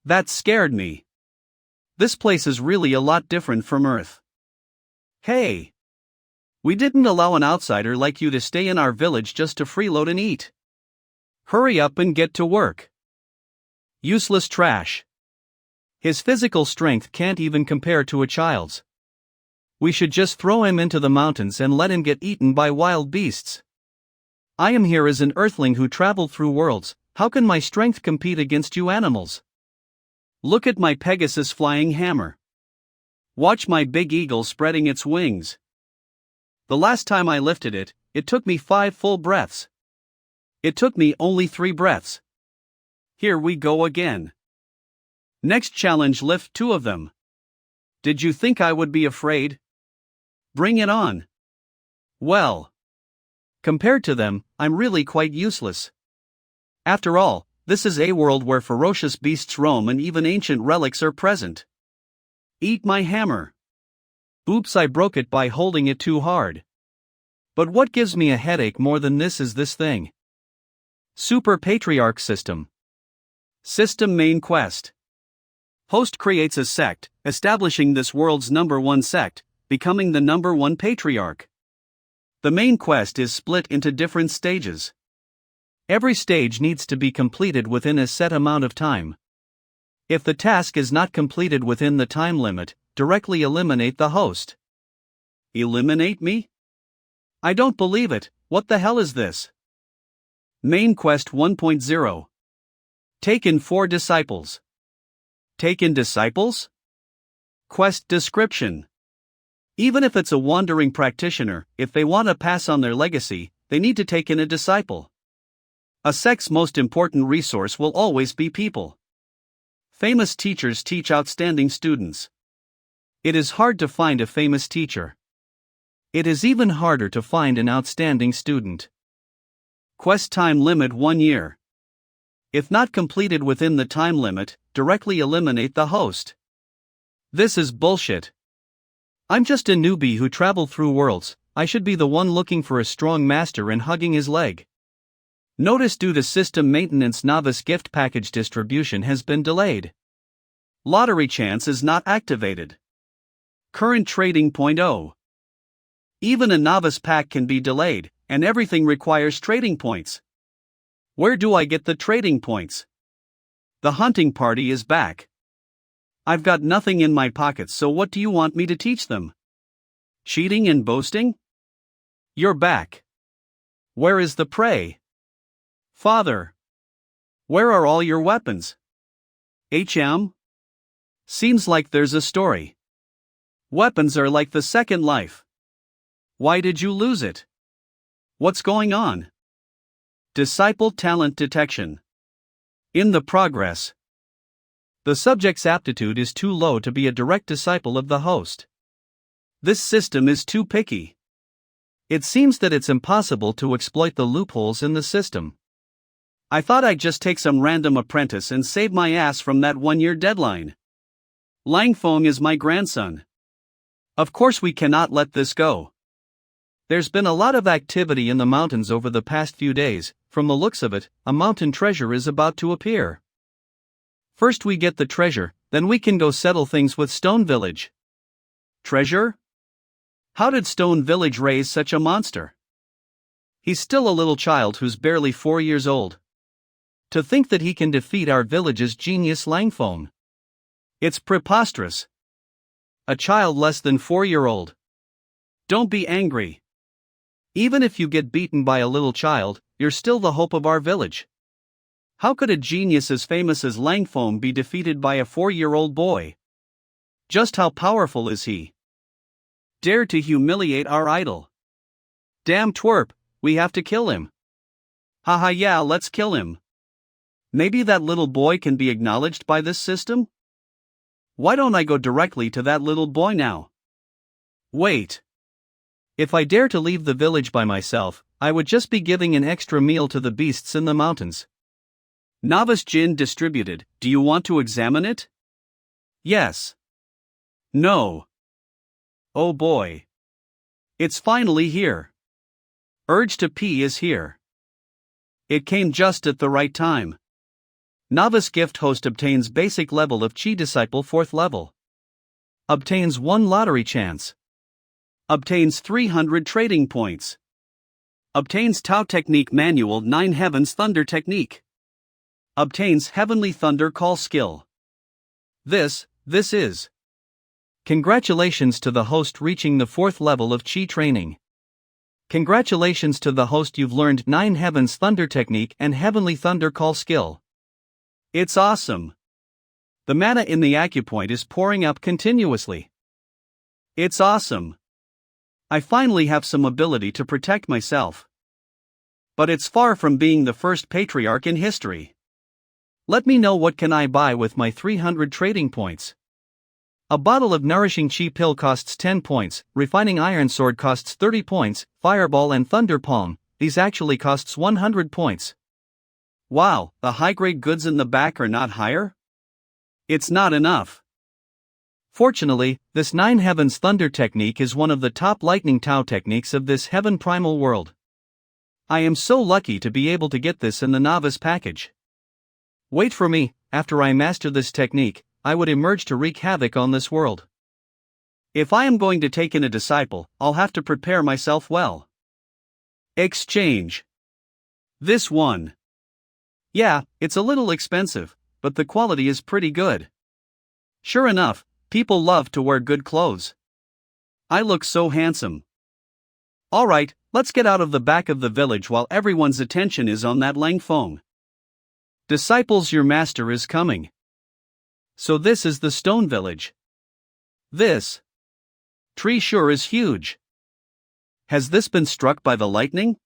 That scared me. This place is really a lot different from Earth. Hey! We didn't allow an outsider like you to stay in our village just to freeload and eat. Hurry up and get to work. Useless trash. His physical strength can't even compare to a child's. We should just throw him into the mountains and let him get eaten by wild beasts. I am here as an earthling who traveled through worlds. How can my strength compete against you animals? Look at my Pegasus flying hammer. Watch my big eagle spreading its wings. The last time I lifted it, it took me 5 full breaths. It took me only 3 breaths. Here we go again. Next challenge, lift 2 of them. Did you think I would be afraid? Bring it on. Well, compared to them, I'm really quite useless. After all, this is a world where ferocious beasts roam and even ancient relics are present. Eat my hammer. Oops, I broke it by holding it too hard. But what gives me a headache more than this is this thing. Super Patriarch System. System Main Quest. Host creates a sect, establishing this world's #1 sect, becoming the #1 patriarch. The main quest is split into different stages. Every stage needs to be completed within a set amount of time. If the task is not completed within the time limit, directly eliminate the host. Eliminate me? I don't believe it. What the hell is this? Main Quest 1.0. Take in 4 disciples. Take in disciples? Quest description. Even if it's a wandering practitioner, if they want to pass on their legacy, they need to take in a disciple. A sect's most important resource will always be people. Famous teachers teach outstanding students. It is hard to find a famous teacher. It is even harder to find an outstanding student. Quest time limit 1 year. If not completed within the time limit, directly eliminate the host. This is bullshit. I'm just a newbie who traveled through worlds. I should be the one looking for a strong master and hugging his leg. Notice due to system maintenance, novice gift package distribution has been delayed. Lottery chance is not activated. Current trading 0.0. Even a novice pack can be delayed, and everything requires trading points. Where do I get the trading points? The hunting party is back. I've got nothing in my pockets, so what do you want me to teach them? Cheating and boasting? You're back. Where is the prey? Father. Where are all your weapons? HM? Seems like there's a story. Weapons are like the second life. Why did you lose it? What's going on? Disciple talent detection. In the progress. The subject's aptitude is too low to be a direct disciple of the host. This system is too picky. It seems that it's impossible to exploit the loopholes in the system. I thought I'd just take some random apprentice and save my ass from that 1-year deadline. Langfeng is my grandson. Of course we cannot let this go. There's been a lot of activity in the mountains over the past few days. From the looks of it, a mountain treasure is about to appear. First we get the treasure, then we can go settle things with Stone Village. Treasure? How did Stone Village raise such a monster? He's still a little child who's barely 4 years old. To think that he can defeat our village's genius Langfeng. It's preposterous. A child less than 4-year-old. Don't be angry. Even if you get beaten by a little child, you're still the hope of our village. How could a genius as famous as Langfeng be defeated by a 4-year-old boy? Just how powerful is he? Dare to humiliate our idol. Damn twerp, we have to kill him. Haha, yeah, let's kill him. Maybe that little boy can be acknowledged by this system? Why don't I go directly to that little boy now? Wait. If I dare to leave the village by myself, I would just be giving an extra meal to the beasts in the mountains. Novice Jin distributed. Do you want to examine it? Yes. No. Oh boy. It's finally here. Urge to pee is here. It came just at the right time. Novice gift host obtains basic level of Chi disciple 4th level. Obtains 1 lottery chance. Obtains 300 trading points. Obtains Tao Technique Manual 9 Heavens Thunder Technique. Obtains Heavenly Thunder Call Skill. This is. Congratulations to the host reaching the 4th level of Chi training. Congratulations to the host, you've learned 9 Heavens Thunder Technique and Heavenly Thunder Call Skill. It's awesome. The mana in the acupoint is pouring up continuously. It's awesome. I finally have some ability to protect myself. But it's far from being the first patriarch in history. Let me know, what can I buy with my 300 trading points? A bottle of Nourishing Chi pill costs 10 points, Refining Iron Sword costs 30 points, Fireball and Thunder Palm, these actually costs 100 points. Wow, the high-grade goods in the back are not higher? It's not enough. Fortunately, this 9 Heavens Thunder technique is one of the top lightning Tao techniques of this heaven primal world. I am so lucky to be able to get this in the novice package. Wait for me, after I master this technique, I would emerge to wreak havoc on this world. If I am going to take in a disciple, I'll have to prepare myself well. Exchange. This one. Yeah, it's a little expensive, but the quality is pretty good. Sure enough, people love to wear good clothes. I look so handsome. Alright, let's get out of the back of the village while everyone's attention is on that Lang Feng. Disciples, your master is coming. So this is the stone village. This tree sure is huge. Has this been struck by the lightning?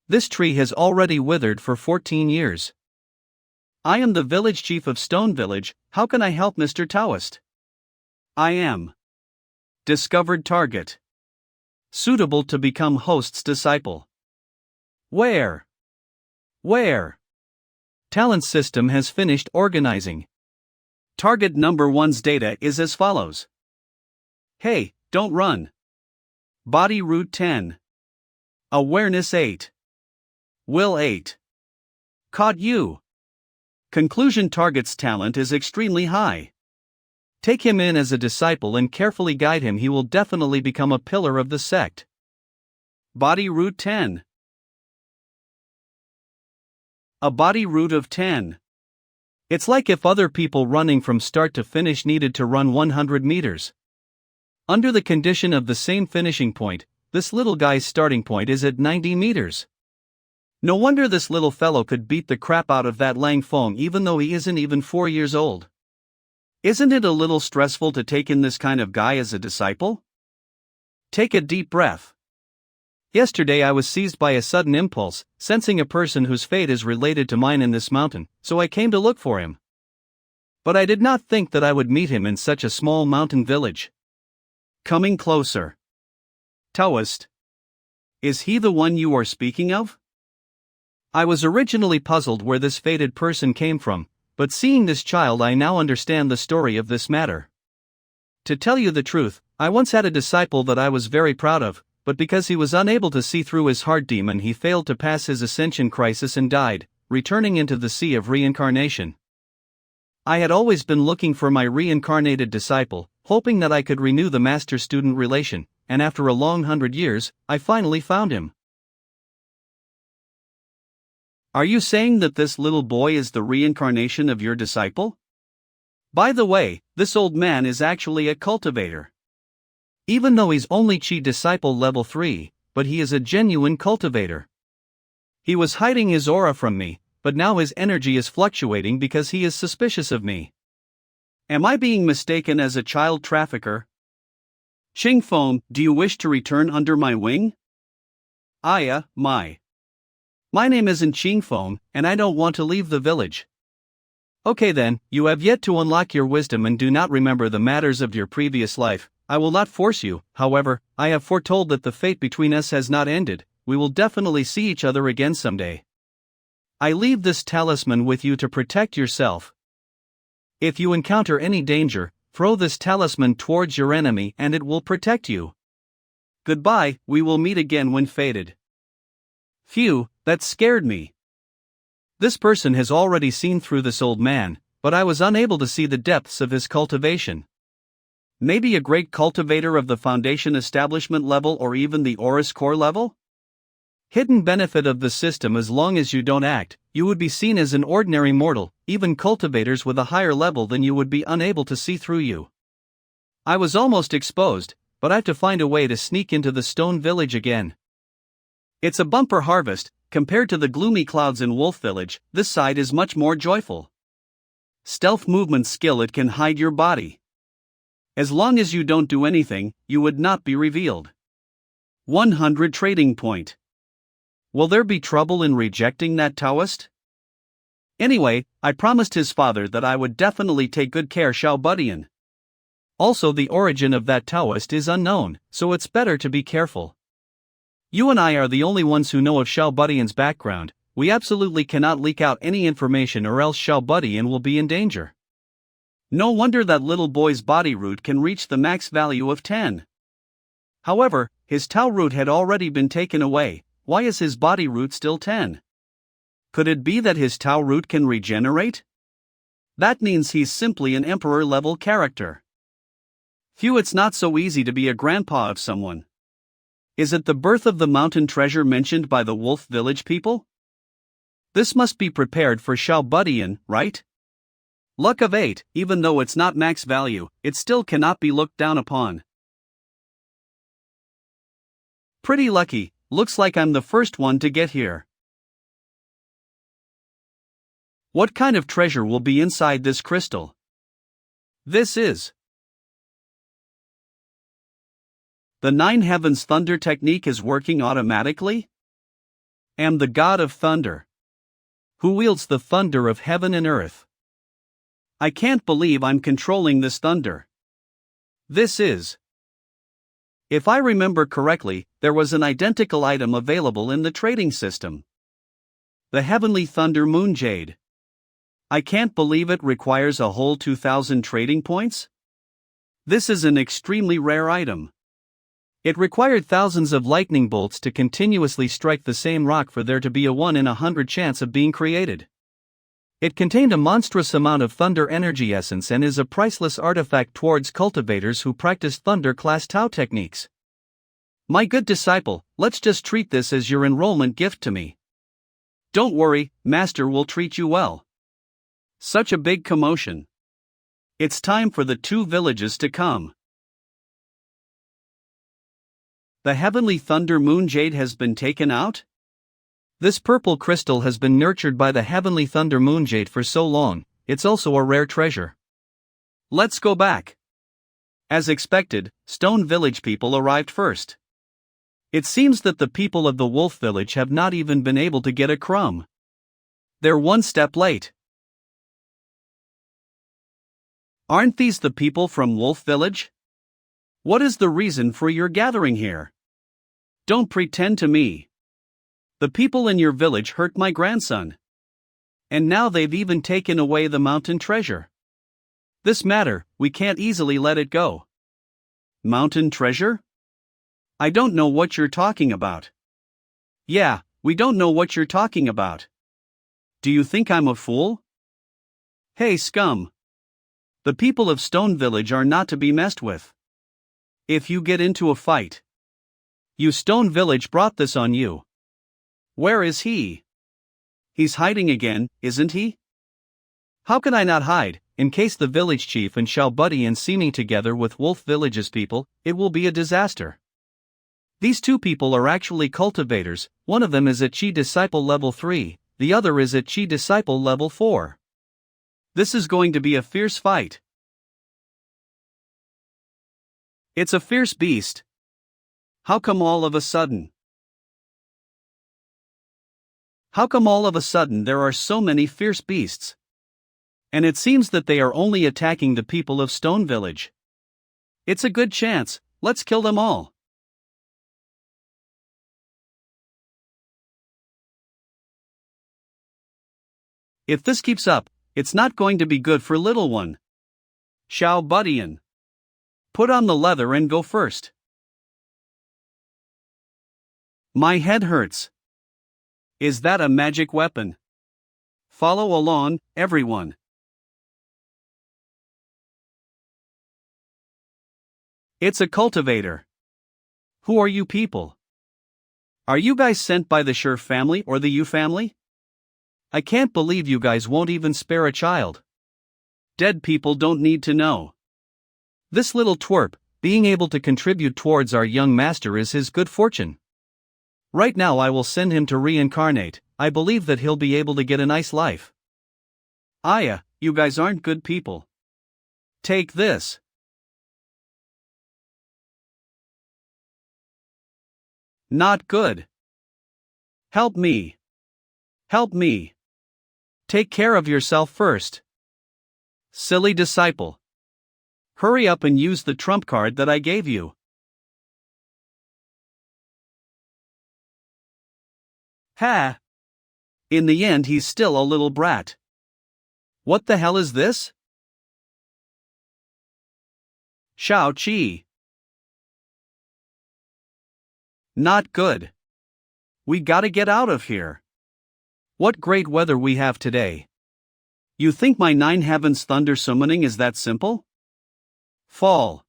This tree has already withered for 14 years. I am the village chief of Stone Village, how can I help Mr. Taoist? I am. Discovered target. Suitable to become host's disciple. Where? Talent system has finished organizing. Target number 1's data is as follows. Hey, don't run. Body root 10. Awareness 8. Will 8. Caught you. Conclusion, target's talent is extremely high. Take him in as a disciple and carefully guide him, he will definitely become a pillar of the sect. Body root 10. A body root of 10. It's like if other people running from start to finish needed to run 100 meters. Under the condition of the same finishing point, this little guy's starting point is at 90 meters. No wonder this little fellow could beat the crap out of that Lang Feng even though he isn't even 4 years old. Isn't it a little stressful to take in this kind of guy as a disciple? Take a deep breath. Yesterday I was seized by a sudden impulse, sensing a person whose fate is related to mine in this mountain, so I came to look for him. But I did not think that I would meet him in such a small mountain village. Coming closer. Taoist. Is he the one you are speaking of? I was originally puzzled where this fated person came from, but seeing this child I now understand the story of this matter. To tell you the truth, I once had a disciple that I was very proud of, but because he was unable to see through his heart demon he failed to pass his ascension crisis and died, returning into the sea of reincarnation. I had always been looking for my reincarnated disciple, hoping that I could renew the master-student relation, and after a long 100 years, I finally found him. Are you saying that this little boy is the reincarnation of your disciple? By the way, this old man is actually a cultivator. Even though he's only Chi disciple level 3, but he is a genuine cultivator. He was hiding his aura from me, but now his energy is fluctuating because he is suspicious of me. Am I being mistaken as a child trafficker? Ching Feng, do you wish to return under my wing? Aya, My name isn't Ching Feng, and I don't want to leave the village. Okay then, you have yet to unlock your wisdom and do not remember the matters of your previous life. I will not force you, however, I have foretold that the fate between us has not ended, we will definitely see each other again someday. I leave this talisman with you to protect yourself. If you encounter any danger, throw this talisman towards your enemy and it will protect you. Goodbye, we will meet again when fated. Phew, that scared me. This person has already seen through this old man, but I was unable to see the depths of his cultivation. Maybe a great cultivator of the foundation establishment level or even the Oris core level? Hidden benefit of the system: as long as you don't act, you would be seen as an ordinary mortal. Even cultivators with a higher level than you would be unable to see through you. I was almost exposed, but I have to find a way to sneak into the stone village again. It's a bumper harvest. Compared to the gloomy clouds in Wolf Village, this side is much more joyful. Stealth movement skill: it can hide your body. As long as you don't do anything, you would not be revealed. 100 trading point. Will there be trouble in rejecting that Taoist? Anyway, I promised his father that I would definitely take good care Xiao Budian. Also, the origin of that Taoist is unknown, so it's better to be careful. You and I are the only ones who know of Xiao Budian's background. We absolutely cannot leak out any information or else Xiao Budian will be in danger. No wonder that little boy's body root can reach the max value of 10. However, his Tao root had already been taken away. Why is his body root still 10? Could it be that his Tao root can regenerate? That means he's simply an emperor level character. Phew, it's not so easy to be a grandpa of someone. Is it the birth of the mountain treasure mentioned by the Wolf Village people? This must be prepared for Xiao Budian, right? Luck of 8, even though it's not max value, it still cannot be looked down upon. Pretty lucky, looks like I'm the first one to get here. What kind of treasure will be inside this crystal? This is. The 9 Heavens Thunder technique is working automatically? Am the god of thunder. Who wields the thunder of heaven and earth? I can't believe I'm controlling this thunder. This is. If I remember correctly, there was an identical item available in the trading system. The Heavenly Thunder Moon Jade. I can't believe it requires a whole 2,000 trading points? This is an extremely rare item. It required thousands of lightning bolts to continuously strike the same rock for there to be a 1 in 100 chance of being created. It contained a monstrous amount of thunder energy essence and is a priceless artifact towards cultivators who practice thunder class Tao techniques. My good disciple, let's just treat this as your enrollment gift to me. Don't worry, Master will treat you well. Such a big commotion. It's time for the 2 villages to come. The Heavenly Thunder Moon Jade has been taken out? This purple crystal has been nurtured by the Heavenly Thunder Moon Jade for so long, it's also a rare treasure. Let's go back. As expected, Stone Village people arrived first. It seems that the people of the Wolf Village have not even been able to get a crumb. They're 1 step late. Aren't these the people from Wolf Village? What is the reason for your gathering here? Don't pretend to me. The people in your village hurt my grandson. And now they've even taken away the mountain treasure. This matter, we can't easily let it go. Mountain treasure? I don't know what you're talking about. Yeah, we don't know what you're talking about. Do you think I'm a fool? Hey scum. The people of Stone Village are not to be messed with. If you get into a fight. You Stone Village brought this on you. Where is he? He's hiding again, isn't he? How can I not hide? In case the village chief and Xiao Budian see me together with Wolf Village's people, it will be a disaster. These 2 people are actually cultivators, one of them is at Chi Disciple level 3, the other is at Chi Disciple level 4. This is going to be a fierce fight. It's a fierce beast. How come all of a sudden? How come all of a sudden there are so many fierce beasts? And it seems that they are only attacking the people of Stone Village. It's a good chance, let's kill them all. If this keeps up, it's not going to be good for little one. Xiao Budian. Put on the leather and go first. My head hurts. Is that a magic weapon? Follow along, everyone. It's a cultivator. Who are you people? Are you guys sent by the Sher family or the Yu family? I can't believe you guys won't even spare a child. Dead people don't need to know. This little twerp, being able to contribute towards our young master is his good fortune. Right now I will send him to reincarnate. I believe that he'll be able to get a nice life. Aya, you guys aren't good people. Take this. Not good. Help me. Help me. Take care of yourself first. Silly disciple. Hurry up and use the trump card that I gave you. Ha! In the end he's still a little brat. What the hell is this? Shao Chi. Not good. We gotta get out of here. What great weather we have today. You think my 9 heavens thunder summoning is that simple? Fall.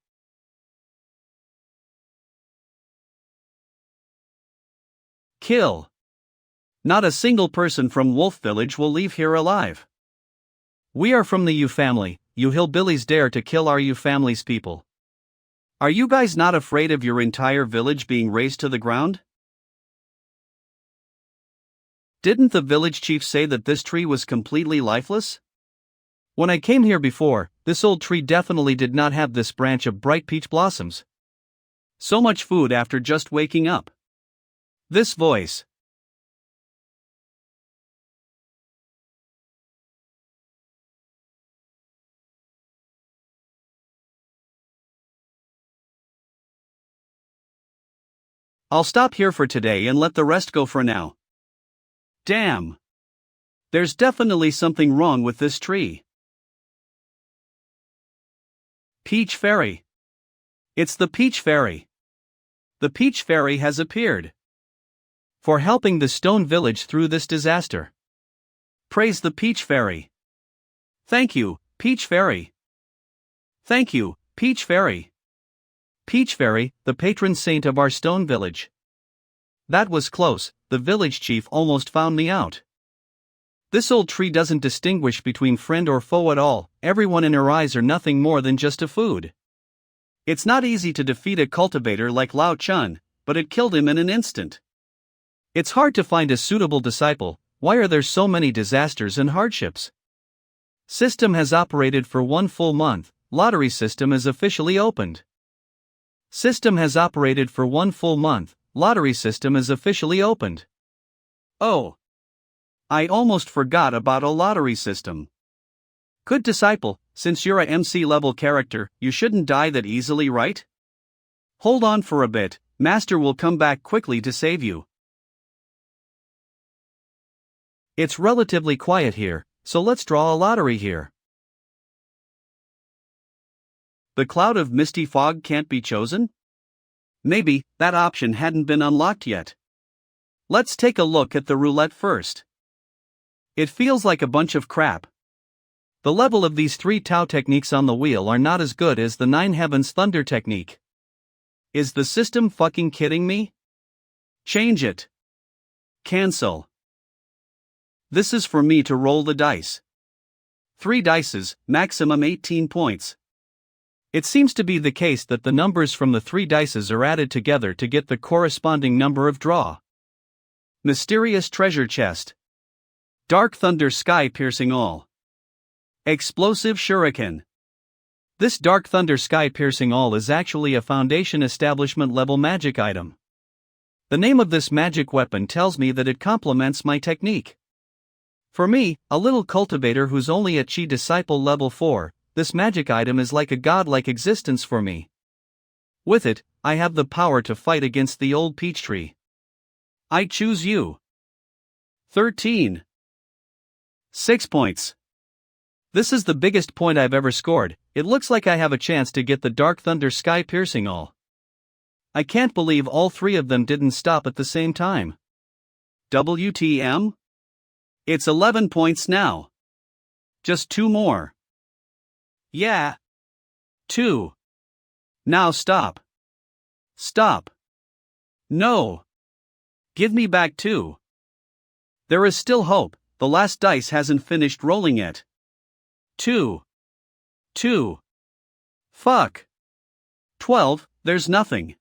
Kill. Not a single person from Wolf Village will leave here alive. We are from the Yu family. You hillbillies dare to kill our Yu family's people. Are you guys not afraid of your entire village being razed to the ground? Didn't the village chief say that this tree was completely lifeless? When I came here before, this old tree definitely did not have this branch of bright peach blossoms. So much food after just waking up. This voice. I'll stop here for today and let the rest go for now. Damn. There's definitely something wrong with this tree. Peach Fairy. It's the Peach Fairy. The Peach Fairy has appeared. For helping the Stone Village through this disaster. Praise the Peach Fairy. Thank you, Peach Fairy. Thank you, Peach Fairy. Peach Fairy, the patron saint of our stone village. That was close, the village chief almost found me out. This old tree doesn't distinguish between friend or foe at all, everyone in her eyes are nothing more than just a food. It's not easy to defeat a cultivator like Lao Chun, but it killed him in an instant. It's hard to find a suitable disciple. Why are there so many disasters and hardships? System has operated for 1 full month, lottery system is officially opened. System has operated for 1 full month, lottery system is officially opened. Oh. I almost forgot about a lottery system. Good disciple, since you're a MC level character, you shouldn't die that easily, right? Hold on for a bit, Master will come back quickly to save you. It's relatively quiet here, so let's draw a lottery here. The cloud of misty fog can't be chosen? Maybe that option hadn't been unlocked yet. Let's take a look at the roulette first. It feels like a bunch of crap. The level of these 3 Tao techniques on the wheel are not as good as the 9 heavens thunder technique. Is the system fucking kidding me? Change it. Cancel. This is for me to roll the dice. 3 dices, maximum 18 points. It seems to be the case that the numbers from the 3 dices are added together to get the corresponding number of draw. Mysterious treasure chest. Dark thunder sky piercing all. Explosive shuriken. This dark thunder sky piercing all is actually a foundation establishment level magic item. The name of this magic weapon tells me that it complements my technique. For me, a little cultivator who's only at Chi disciple level 4, this magic item is like a godlike existence for me. With it, I have the power to fight against the old peach tree. I choose you. 13. 6 points. This is the biggest point I've ever scored. It looks like I have a chance to get the Dark Thunder Sky Piercing all. I can't believe all 3 of them didn't stop at the same time. WTM? It's 11 points now. Just 2 more. Yeah. 2. Now stop. Stop. No. Give me back 2. There is still hope, the last dice hasn't finished rolling yet. 2. 2. Fuck. 12, there's nothing.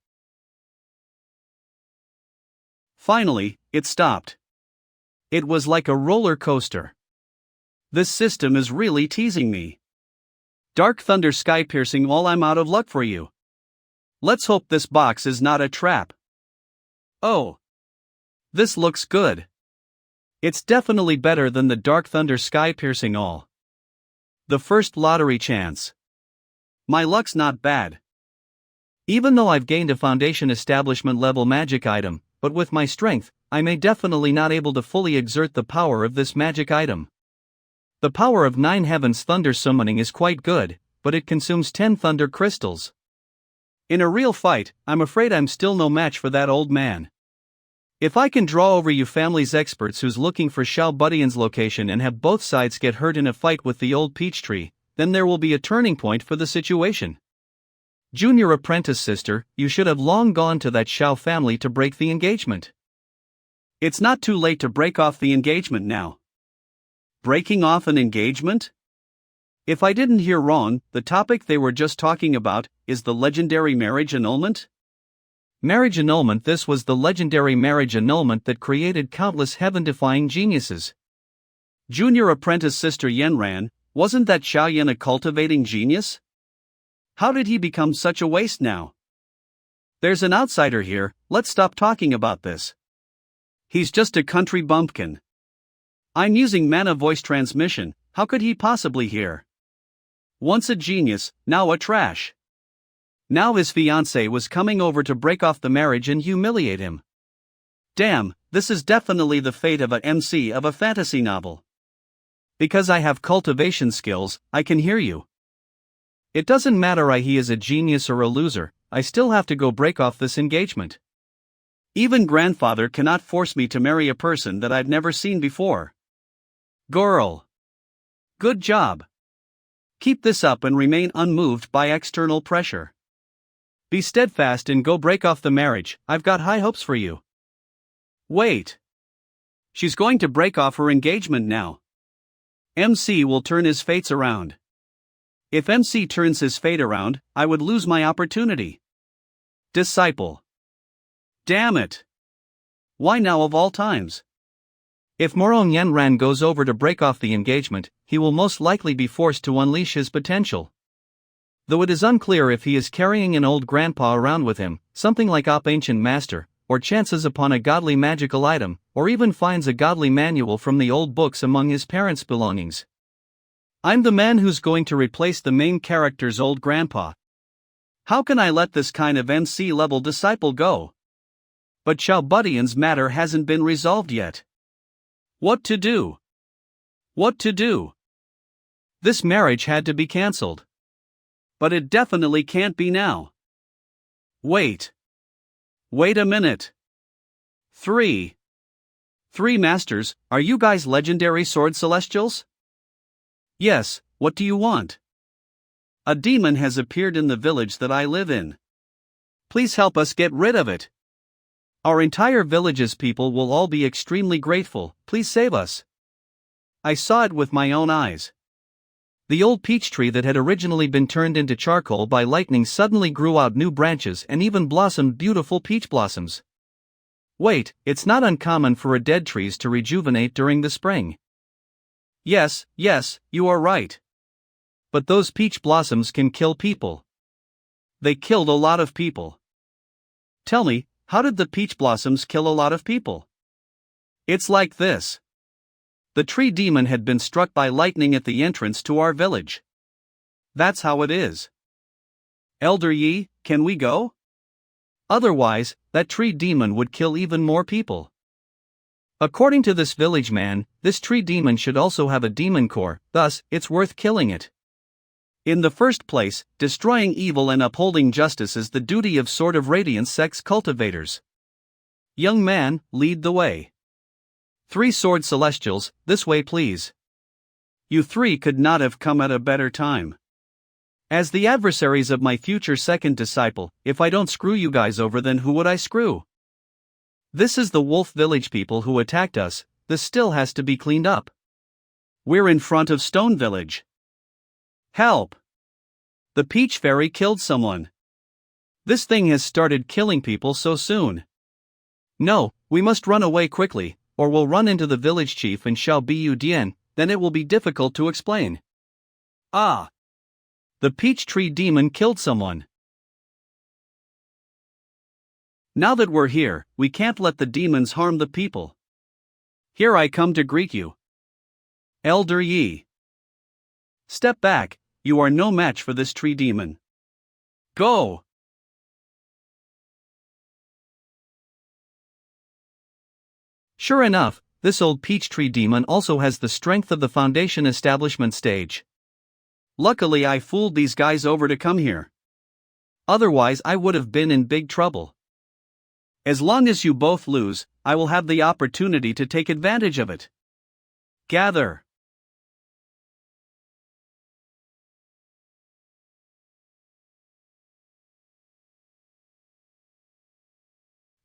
Finally, it stopped. It was like a roller coaster. This system is really teasing me. Dark thunder sky piercing, all I'm out of luck for you. Let's hope this box is not a trap. Oh. This looks good. It's definitely better than the dark thunder sky piercing all. The first lottery chance. My luck's not bad. Even though I've gained a foundation establishment level magic item, but with my strength, I may definitely not able to fully exert the power of this magic item. The power of 9 heavens thunder summoning is quite good, but it consumes 10 thunder crystals. In a real fight, I'm afraid I'm still no match for that old man. If I can draw over you family's experts who's looking for Xiao Budian's location and have both sides get hurt in a fight with the old peach tree, then there will be a turning point for the situation. Junior apprentice sister, you should have long gone to that Xiao family to break the engagement. It's not too late to break off the engagement now. Breaking off an engagement? If I didn't hear wrong, the topic they were just talking about is the legendary marriage annulment? Marriage annulment. This was the legendary marriage annulment that created countless heaven-defying geniuses. Junior apprentice sister Yenran, wasn't that Xiaoyan a cultivating genius? How did he become such a waste now? There's an outsider here, let's stop talking about this. He's just a country bumpkin. I'm using Mana voice transmission, how could he possibly hear? Once a genius, now a trash. Now his fiancée was coming over to break off the marriage and humiliate him. Damn, this is definitely the fate of a MC of a fantasy novel. Because I have cultivation skills, I can hear you. It doesn't matter he is a genius or a loser, I still have to go break off this engagement. Even grandfather cannot force me to marry a person that I've never seen before. Girl. Good job. Keep this up and remain unmoved by external pressure. Be steadfast and go break off the marriage, I've got high hopes for you. Wait. She's going to break off her engagement now. MC will turn his fates around. If MC turns his fate around, I would lose my opportunity. Disciple. Damn it. Why now of all times? If Morong Yenran goes over to break off the engagement, he will most likely be forced to unleash his potential. Though it is unclear if he is carrying an old grandpa around with him, something like Op Ancient Master, or chances upon a godly magical item, or even finds a godly manual from the old books among his parents' belongings. I'm the man who's going to replace the main character's old grandpa. How can I let this kind of MC-level disciple go? But Xiao Budian's matter hasn't been resolved yet. What to do? What to do? This marriage had to be cancelled. But it definitely can't be now. Wait. Wait a minute. 3 masters, are you guys legendary sword celestials? Yes, what do you want? A demon has appeared in the village that I live in. Please help us get rid of it. Our entire village's people will all be extremely grateful, please save us. I saw it with my own eyes. The old peach tree that had originally been turned into charcoal by lightning suddenly grew out new branches and even blossomed beautiful peach blossoms. Wait, it's not uncommon for a dead trees to rejuvenate during the spring. Yes, you are right. But those peach blossoms can kill people. They killed a lot of people. Tell me, how did the peach blossoms kill a lot of people? It's like this. The tree demon had been struck by lightning at the entrance to our village. That's how it is. Elder Yi, can we go? Otherwise, that tree demon would kill even more people. According to this village man, this tree demon should also have a demon core, thus, it's worth killing it. In the first place, destroying evil and upholding justice is the duty of Sword of Radiance sex cultivators. Young man, lead the way. 3 sword celestials, this way please. You 3 could not have come at a better time. As the adversaries of my future second disciple, if I don't screw you guys over, then who would I screw? This is the Wolf Village people who attacked us. This still has to be cleaned up. We're in front of Stone Village. Help! The Peach Fairy killed someone. This thing has started killing people so soon. No, we must run away quickly, or we'll run into the village chief and Xiao Bu Dian, then it will be difficult to explain. Ah! The peach tree demon killed someone. Now that we're here, we can't let the demons harm the people. Here I come to greet you. Elder Yi. Step back, you are no match for this tree demon. Go! Sure enough, this old peach tree demon also has the strength of the foundation establishment stage. Luckily I fooled these guys over to come here. Otherwise I would have been in big trouble. As long as you both lose, I will have the opportunity to take advantage of it. Gather.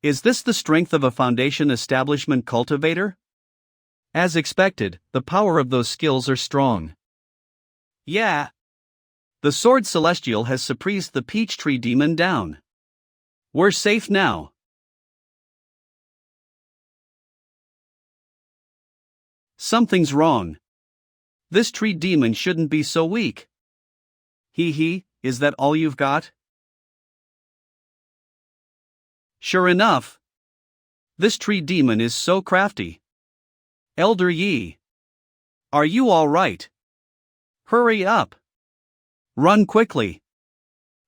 Is this the strength of a foundation establishment cultivator? As expected, the power of those skills are strong. Yeah. The sword celestial has surprised the peach tree demon down. We're safe now. Something's wrong. This tree demon shouldn't be so weak. Is that all you've got? Sure enough. This tree demon is so crafty. Elder Yi. Are you all right? Hurry up. Run quickly.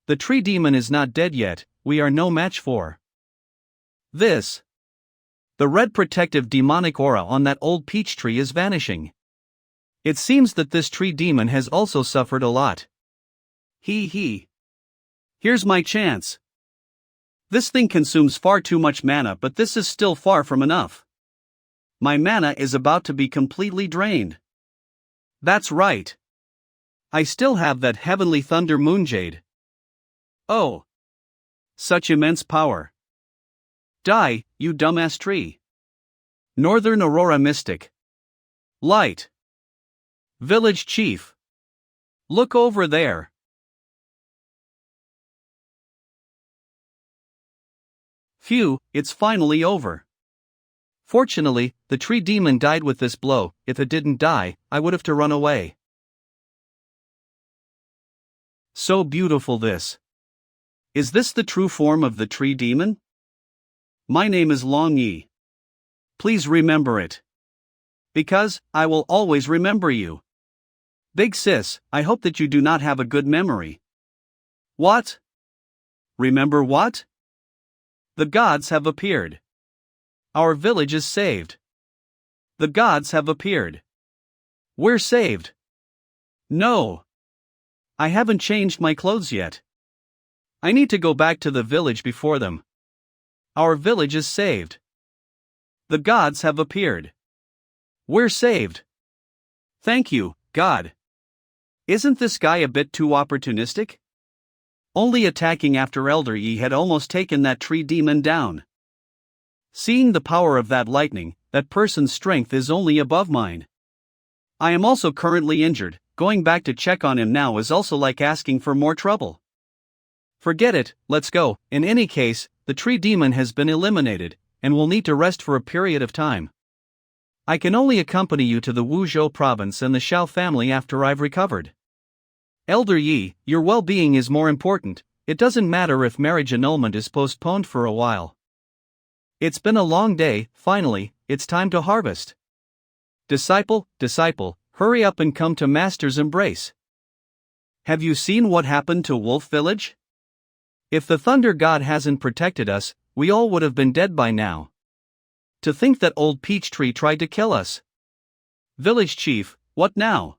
The tree demon is not dead yet, we are no match for. This. The red protective demonic aura on that old peach tree is vanishing. It seems that this tree demon has also suffered a lot. Here's my chance. This thing consumes far too much mana, but this is still far from enough. My mana is about to be completely drained. That's right. I still have that heavenly thunder moonjade. Oh. Such immense power. Die, you dumbass tree. Northern Aurora Mystic. Light. Village Chief. Look over there. Phew, it's finally over. Fortunately, the tree demon died with this blow. If it didn't die, I would have to run away. So beautiful this. Is this the true form of the tree demon? My name is Long Yi. Please remember it. Because, I will always remember you. Big sis, I hope that you do not have a good memory. What? Remember what? The gods have appeared. Our village is saved. The gods have appeared. We're saved. No. I haven't changed my clothes yet. I need to go back to the village before them. Our village is saved. The gods have appeared. We're saved. Thank you, God. Isn't this guy a bit too opportunistic? Only attacking after Elder Yi had almost taken that tree demon down. Seeing the power of that lightning, that person's strength is only above mine. I am also currently injured. Going back to check on him now is also like asking for more trouble. Forget it, let's go. In any case, the tree demon has been eliminated, and will need to rest for a period of time. I can only accompany you to the Wuzhou province and the Xiao family after I've recovered. Elder Yi, your well-being is more important. It doesn't matter if marriage annulment is postponed for a while. It's been a long day. Finally, it's time to harvest. Disciple, hurry up and come to Master's embrace. Have you seen what happened to Wolf Village? If the Thunder God hasn't protected us, we all would have been dead by now. To think that old peach tree tried to kill us. Village Chief, what now?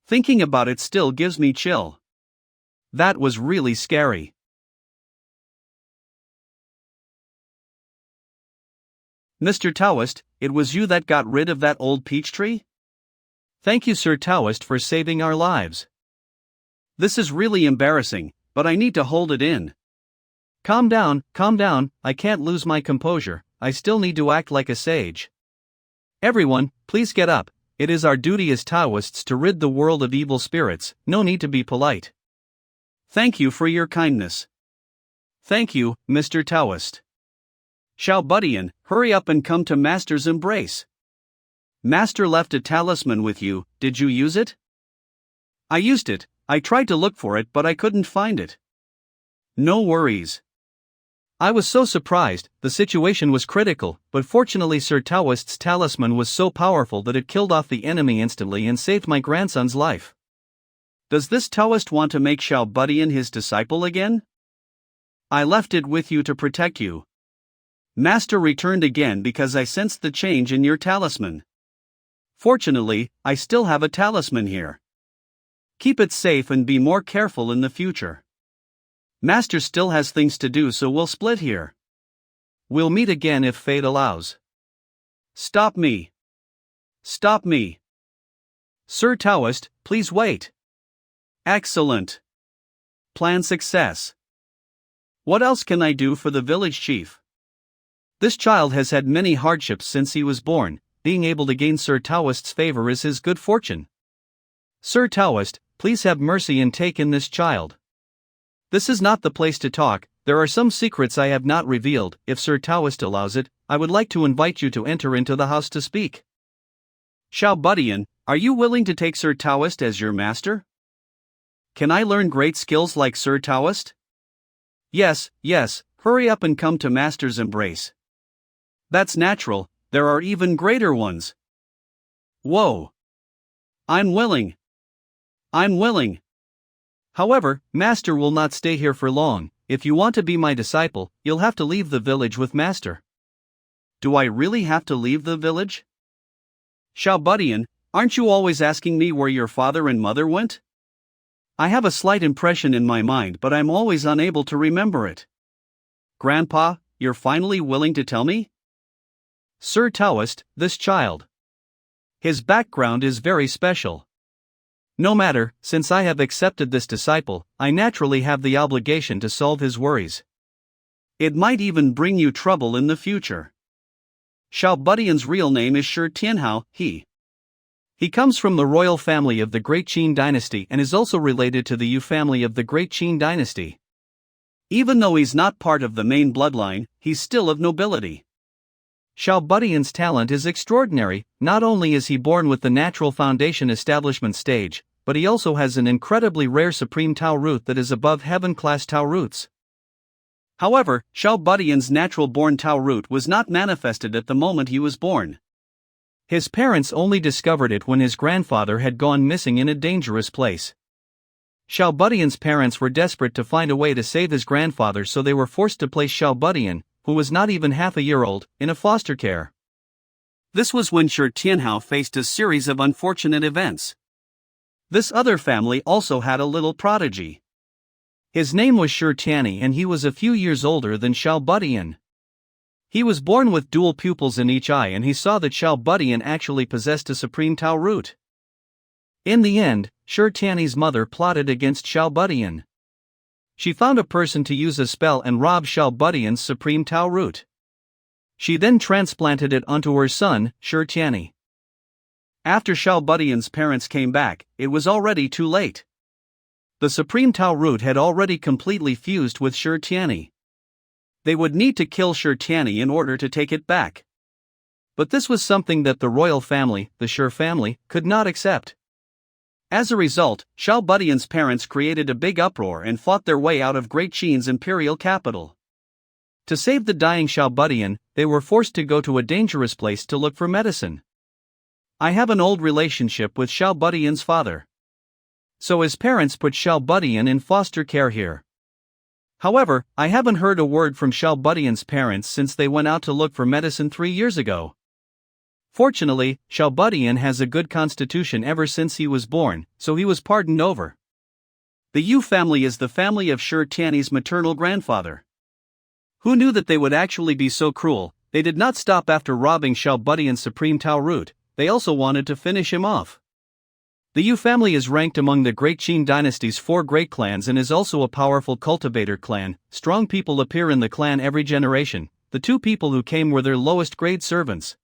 Thinking about it still gives me chill. That was really scary. Mr. Taoist, it was you that got rid of that old peach tree? Thank you, Sir Taoist, for saving our lives. This is really embarrassing, but I need to hold it in. Calm down, I can't lose my composure, I still need to act like a sage. Everyone, please get up, it is our duty as Taoists to rid the world of evil spirits, no need to be polite. Thank you for your kindness. Thank you, Mr. Taoist. Xiao Budian, hurry up and come to Master's embrace. Master left a talisman with you, did you use it? I used it, I tried to look for it but I couldn't find it. No worries. I was so surprised, the situation was critical, but fortunately Sir Taoist's talisman was so powerful that it killed off the enemy instantly and saved my grandson's life. Does this Taoist want to make Xiao Budian his disciple again? I left it with you to protect you. Master returned again because I sensed the change in your talisman. Fortunately, I still have a talisman here. Keep it safe and be more careful in the future. Master still has things to do, so we'll split here. We'll meet again if fate allows. Stop me. Stop me. Sir Taoist, please wait. Excellent. Plan success. What else can I do for the village chief? This child has had many hardships since he was born, being able to gain Sir Taoist's favor is his good fortune. Sir Taoist, please have mercy and take in this child. This is not the place to talk, there are some secrets I have not revealed, if Sir Taoist allows it, I would like to invite you to enter into the house to speak. Xiao Budian, are you willing to take Sir Taoist as your master? Can I learn great skills like Sir Taoist? Yes, hurry up and come to Master's embrace. That's natural, there are even greater ones. Whoa. I'm willing. However, Master will not stay here for long, if you want to be my disciple, you'll have to leave the village with Master. Do I really have to leave the village? Xiao Budian, aren't you always asking me where your father and mother went? I have a slight impression in my mind but I'm always unable to remember it. Grandpa, you're finally willing to tell me? Sir Taoist, this child. His background is very special. No matter, since I have accepted this disciple, I naturally have the obligation to solve his worries. It might even bring you trouble in the future. Xiao Budian's real name is Shi Tianhao, He comes from the royal family of the Great Qin dynasty and is also related to the Yu family of the Great Qin dynasty. Even though he's not part of the main bloodline, he's still of nobility. Xiao Budian's talent is extraordinary, not only is he born with the natural foundation establishment stage, but he also has an incredibly rare supreme Tao root that is above heaven-class Tao roots. However, Xiao Budian's natural-born Tao root was not manifested at the moment he was born. His parents only discovered it when his grandfather had gone missing in a dangerous place. Xiao Budian's parents were desperate to find a way to save his grandfather, so they were forced to place Xiao Budian, who was not even half a year old, in a foster care. This was when Shi Tianhao faced a series of unfortunate events. This other family also had a little prodigy. His name was Shi Tianyi and he was a few years older than Xiao Budian. He was born with dual pupils in each eye and he saw that Xiao Budian actually possessed a supreme Tao root. In the end, Shi Tianyi's mother plotted against Xiao Budian. She found a person to use a spell and rob Xiao Budian's supreme Tao root. She then transplanted it onto her son, Shi Tianyi. After Xiao Budian's parents came back, it was already too late. The supreme Tao root had already completely fused with Shi Tianyi. They would need to kill Shi Tianyi in order to take it back. But this was something that the royal family, the Shi family, could not accept. As a result, Xiao Budian's parents created a big uproar and fought their way out of Great Qin's imperial capital. To save the dying Xiao Budian, they were forced to go to a dangerous place to look for medicine. I have an old relationship with Xiao Budian's father. So his parents put Xiao Budian in foster care here. However, I haven't heard a word from Xiao Budian's parents since they went out to look for medicine 3 years ago. Fortunately, Xiao Budian has a good constitution ever since he was born, so he was pardoned over. The Yu family is the family of Shi Tianyi's maternal grandfather. Who knew that they would actually be so cruel, They did not stop after robbing Xiao Buddy and Supreme Tao Root, they also wanted to finish him off. The Yu family is ranked among the Great Qin dynasty's 4 great clans and is also a powerful cultivator clan. Strong people appear in the clan every generation. The 2 people who came were their lowest grade servants.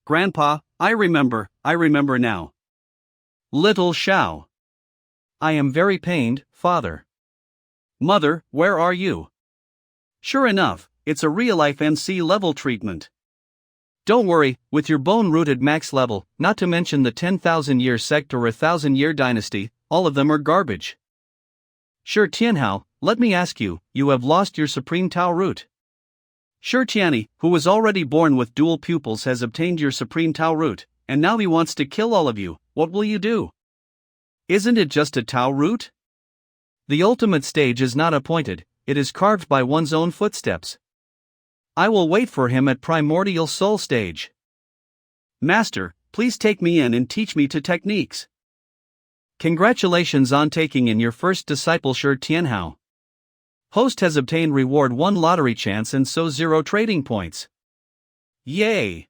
Grandpa, I remember now. Little Xiao. I am very pained, father. Mother, where are you? Sure enough, it's a real-life MC level treatment. Don't worry, with your bone-rooted max level, not to mention the 10,000-year sect or 1,000-year dynasty, all of them are garbage. Sure Tianhao, let me ask you, you have lost your Supreme Tao Root. Sure Tianyi, who was already born with dual pupils has obtained your Supreme Tao Root, and now he wants to kill all of you, what will you do? Isn't it just a Tao Root? The ultimate stage is not appointed, it is carved by one's own footsteps. I will wait for him at Primordial Soul stage. Master, please take me in and teach me to techniques. Congratulations on taking in your first disciple Shi Tianhao. Host has obtained reward 1 lottery chance and so 0 trading points. Yay!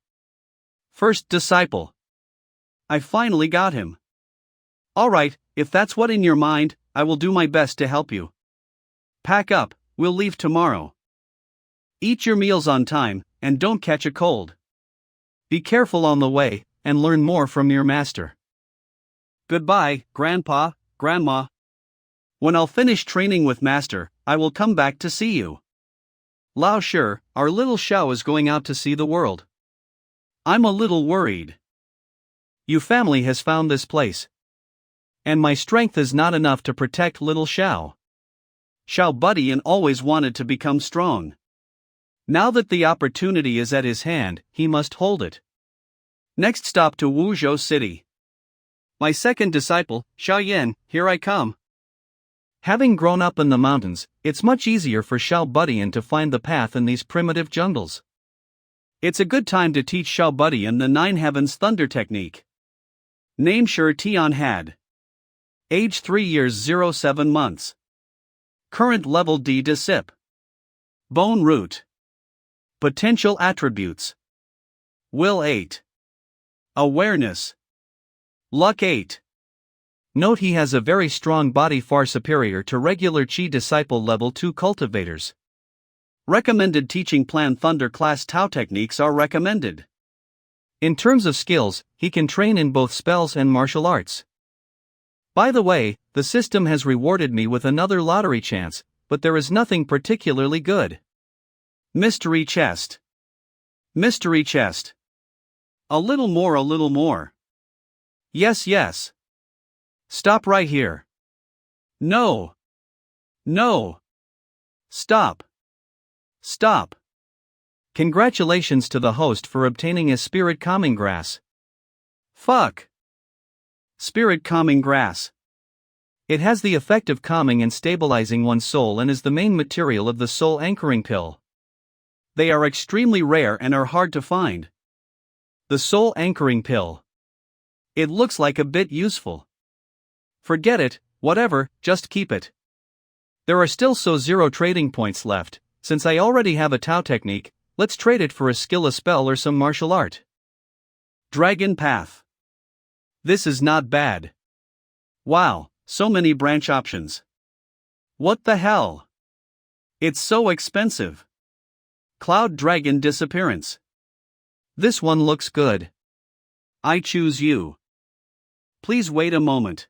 First disciple. I finally got him. Alright, if that's what in your mind, I will do my best to help you. Pack up, we'll leave tomorrow. Eat your meals on time, and don't catch a cold. Be careful on the way, and learn more from your master. Goodbye, Grandpa, Grandma. When I'll finish training with Master, I will come back to see you. Lao Shi, our little Xiao is going out to see the world. I'm a little worried. Yu family has found this place. And my strength is not enough to protect little Xiao. Xiao Buddy and always wanted to become strong. Now that the opportunity is at his hand, he must hold it. Next stop to Wuzhou City. My second disciple, Xiaoyan, here I come. Having grown up in the mountains, it's much easier for Xiao Buddy to find the path in these primitive jungles. It's a good time to teach Xiao Buddy the 9 Heavens Thunder technique. Name Shi Tian Had. Age 3 years 07 months. Current level D Disip. Bone Root. Potential attributes. Will 8. Awareness. Luck 8. Note he has a very strong body far superior to regular Qi Disciple level 2 cultivators. Recommended teaching plan Thunder class Tao techniques are recommended. In terms of skills, he can train in both spells and martial arts. By the way, the system has rewarded me with another lottery chance, but there is nothing particularly good. Mystery chest. Mystery chest. A little more, a little more. Yes, yes. Stop right here. No. No. Stop. Stop. Congratulations to the host for obtaining a Spirit Calming Grass. Fuck. Spirit Calming Grass. It has the effect of calming and stabilizing one's soul and is the main material of the soul anchoring pill. They are extremely rare and are hard to find. The soul anchoring pill. It looks like a bit useful. Forget it, whatever, just keep it. There are still 0 trading points left. Since I already have a Tao technique, let's trade it for a skill, a spell, or some martial art. Dragon Path. This is not bad. Wow, so many branch options. What the hell? It's so expensive. Cloud Dragon Disappearance. This one looks good. I choose you. Please wait a moment.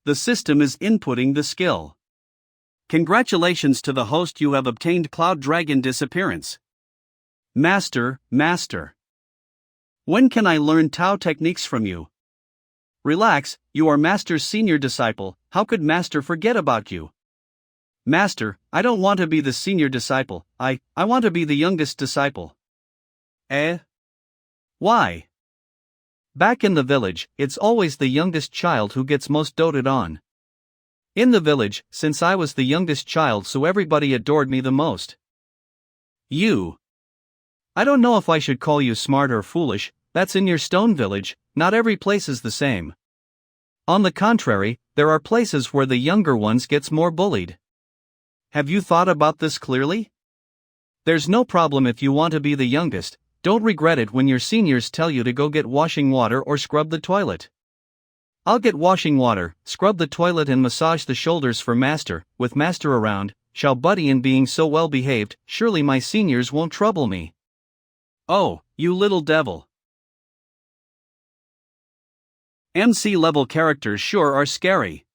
The system is inputting the skill. Congratulations to the host, you have obtained Cloud Dragon Disappearance. Master, Master. When can I learn Tao techniques from you? Relax, you are Master's senior disciple, how could Master forget about you? Master, I don't want to be the senior disciple, I want to be the youngest disciple. Eh? Why? Back in the village, it's always the youngest child who gets most doted on. In the village, since I was the youngest child, so everybody adored me the most. You. I don't know if I should call you smart or foolish, that's in your stone village, not every place is the same. On the contrary, there are places where the younger ones gets more bullied. Have you thought about this clearly? There's no problem if you want to be the youngest, don't regret it when your seniors tell you to go get washing water or scrub the toilet. I'll get washing water, scrub the toilet and massage the shoulders for Master. With Master around, Xiaobuddy being so well behaved, surely my seniors won't trouble me. Oh, you little devil. MC level characters sure are scary.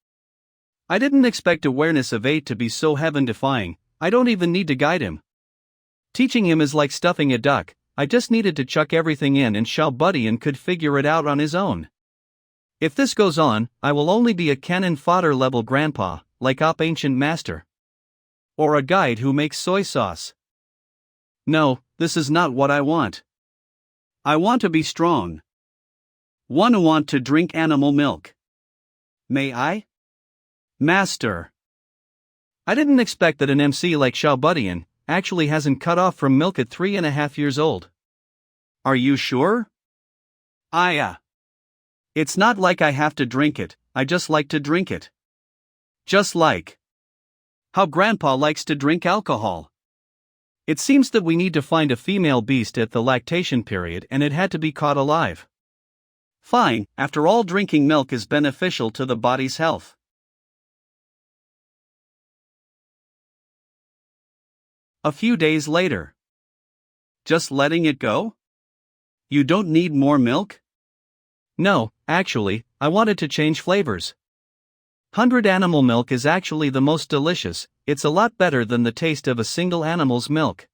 I didn't expect awareness of 8 to be so heaven-defying. I don't even need to guide him. Teaching him is like stuffing a duck. I just needed to chuck everything in and Xiaobuddy could figure it out on his own. If this goes on, I will only be a cannon fodder level grandpa, like Op Ancient Master. Or a guide who makes soy sauce. No, this is not what I want. I want to be strong. Want to drink animal milk. May I? Master. I didn't expect that an MC like Xiaobuddy actually hasn't cut off from milk at 3.5 years old. Are you sure? It's not like I have to drink it, I just like to drink it. Just like how Grandpa likes to drink alcohol. It seems that we need to find a female beast at the lactation period and it had to be caught alive. Fine, after all, drinking milk is beneficial to the body's health. A few days later. Just letting it go? You don't need more milk? No, actually, I wanted to change flavors. 100 animal milk is actually the most delicious, it's a lot better than the taste of a single animal's milk.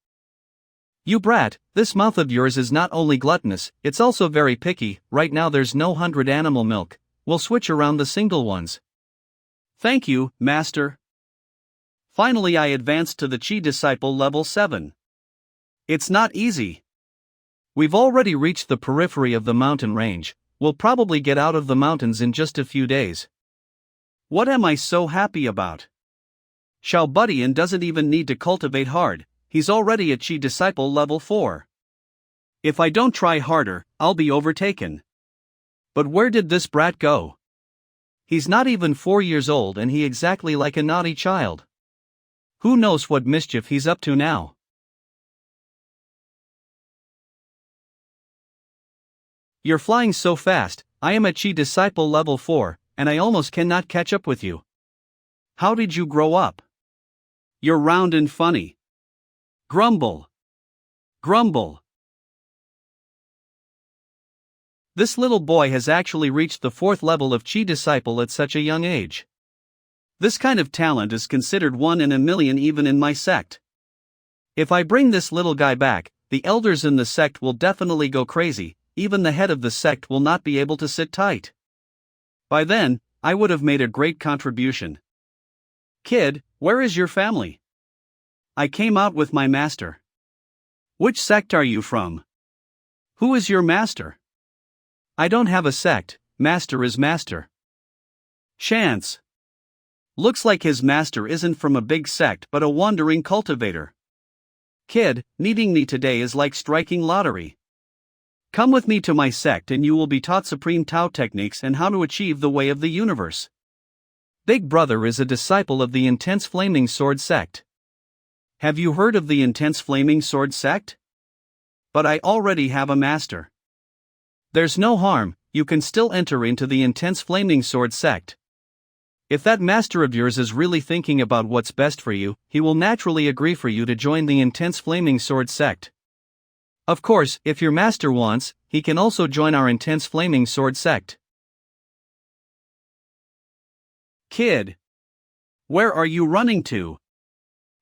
You brat, this mouth of yours is not only gluttonous, it's also very picky. Right now there's no 100 animal milk, we'll switch around the single ones. Thank you, Master. Finally I advanced to the Chi Disciple level 7. It's not easy. We've already reached the periphery of the mountain range, we'll probably get out of the mountains in just a few days. What am I so happy about? Xiaobuddy doesn't even need to cultivate hard, he's already at Chi Disciple level 4. If I don't try harder, I'll be overtaken. But where did this brat go? He's not even 4 years old and he exactly like a naughty child. Who knows what mischief he's up to now? You're flying so fast, I am at Chi Disciple level 4, and I almost cannot catch up with you. How did you grow up? You're round and funny. Grumble. Grumble. This little boy has actually reached the 4th level of Chi Disciple at such a young age. This kind of talent is considered 1 in a million even in my sect. If I bring this little guy back, the elders in the sect will definitely go crazy, even the head of the sect will not be able to sit tight. By then, I would have made a great contribution. Kid, where is your family? I came out with my master. Which sect are you from? Who is your master? I don't have a sect, master is master. Chance. Looks like his master isn't from a big sect but a wandering cultivator. Kid, meeting me today is like striking lottery. Come with me to my sect and you will be taught supreme Tao techniques and how to achieve the way of the universe. Big brother is a disciple of the Intense Flaming Sword sect. Have you heard of the Intense Flaming Sword sect? But I already have a master. There's no harm, you can still enter into the Intense Flaming Sword sect. If that master of yours is really thinking about what's best for you, he will naturally agree for you to join the Intense Flaming Sword sect. Of course, if your master wants, he can also join our Intense Flaming Sword sect. Kid. Where are you running to?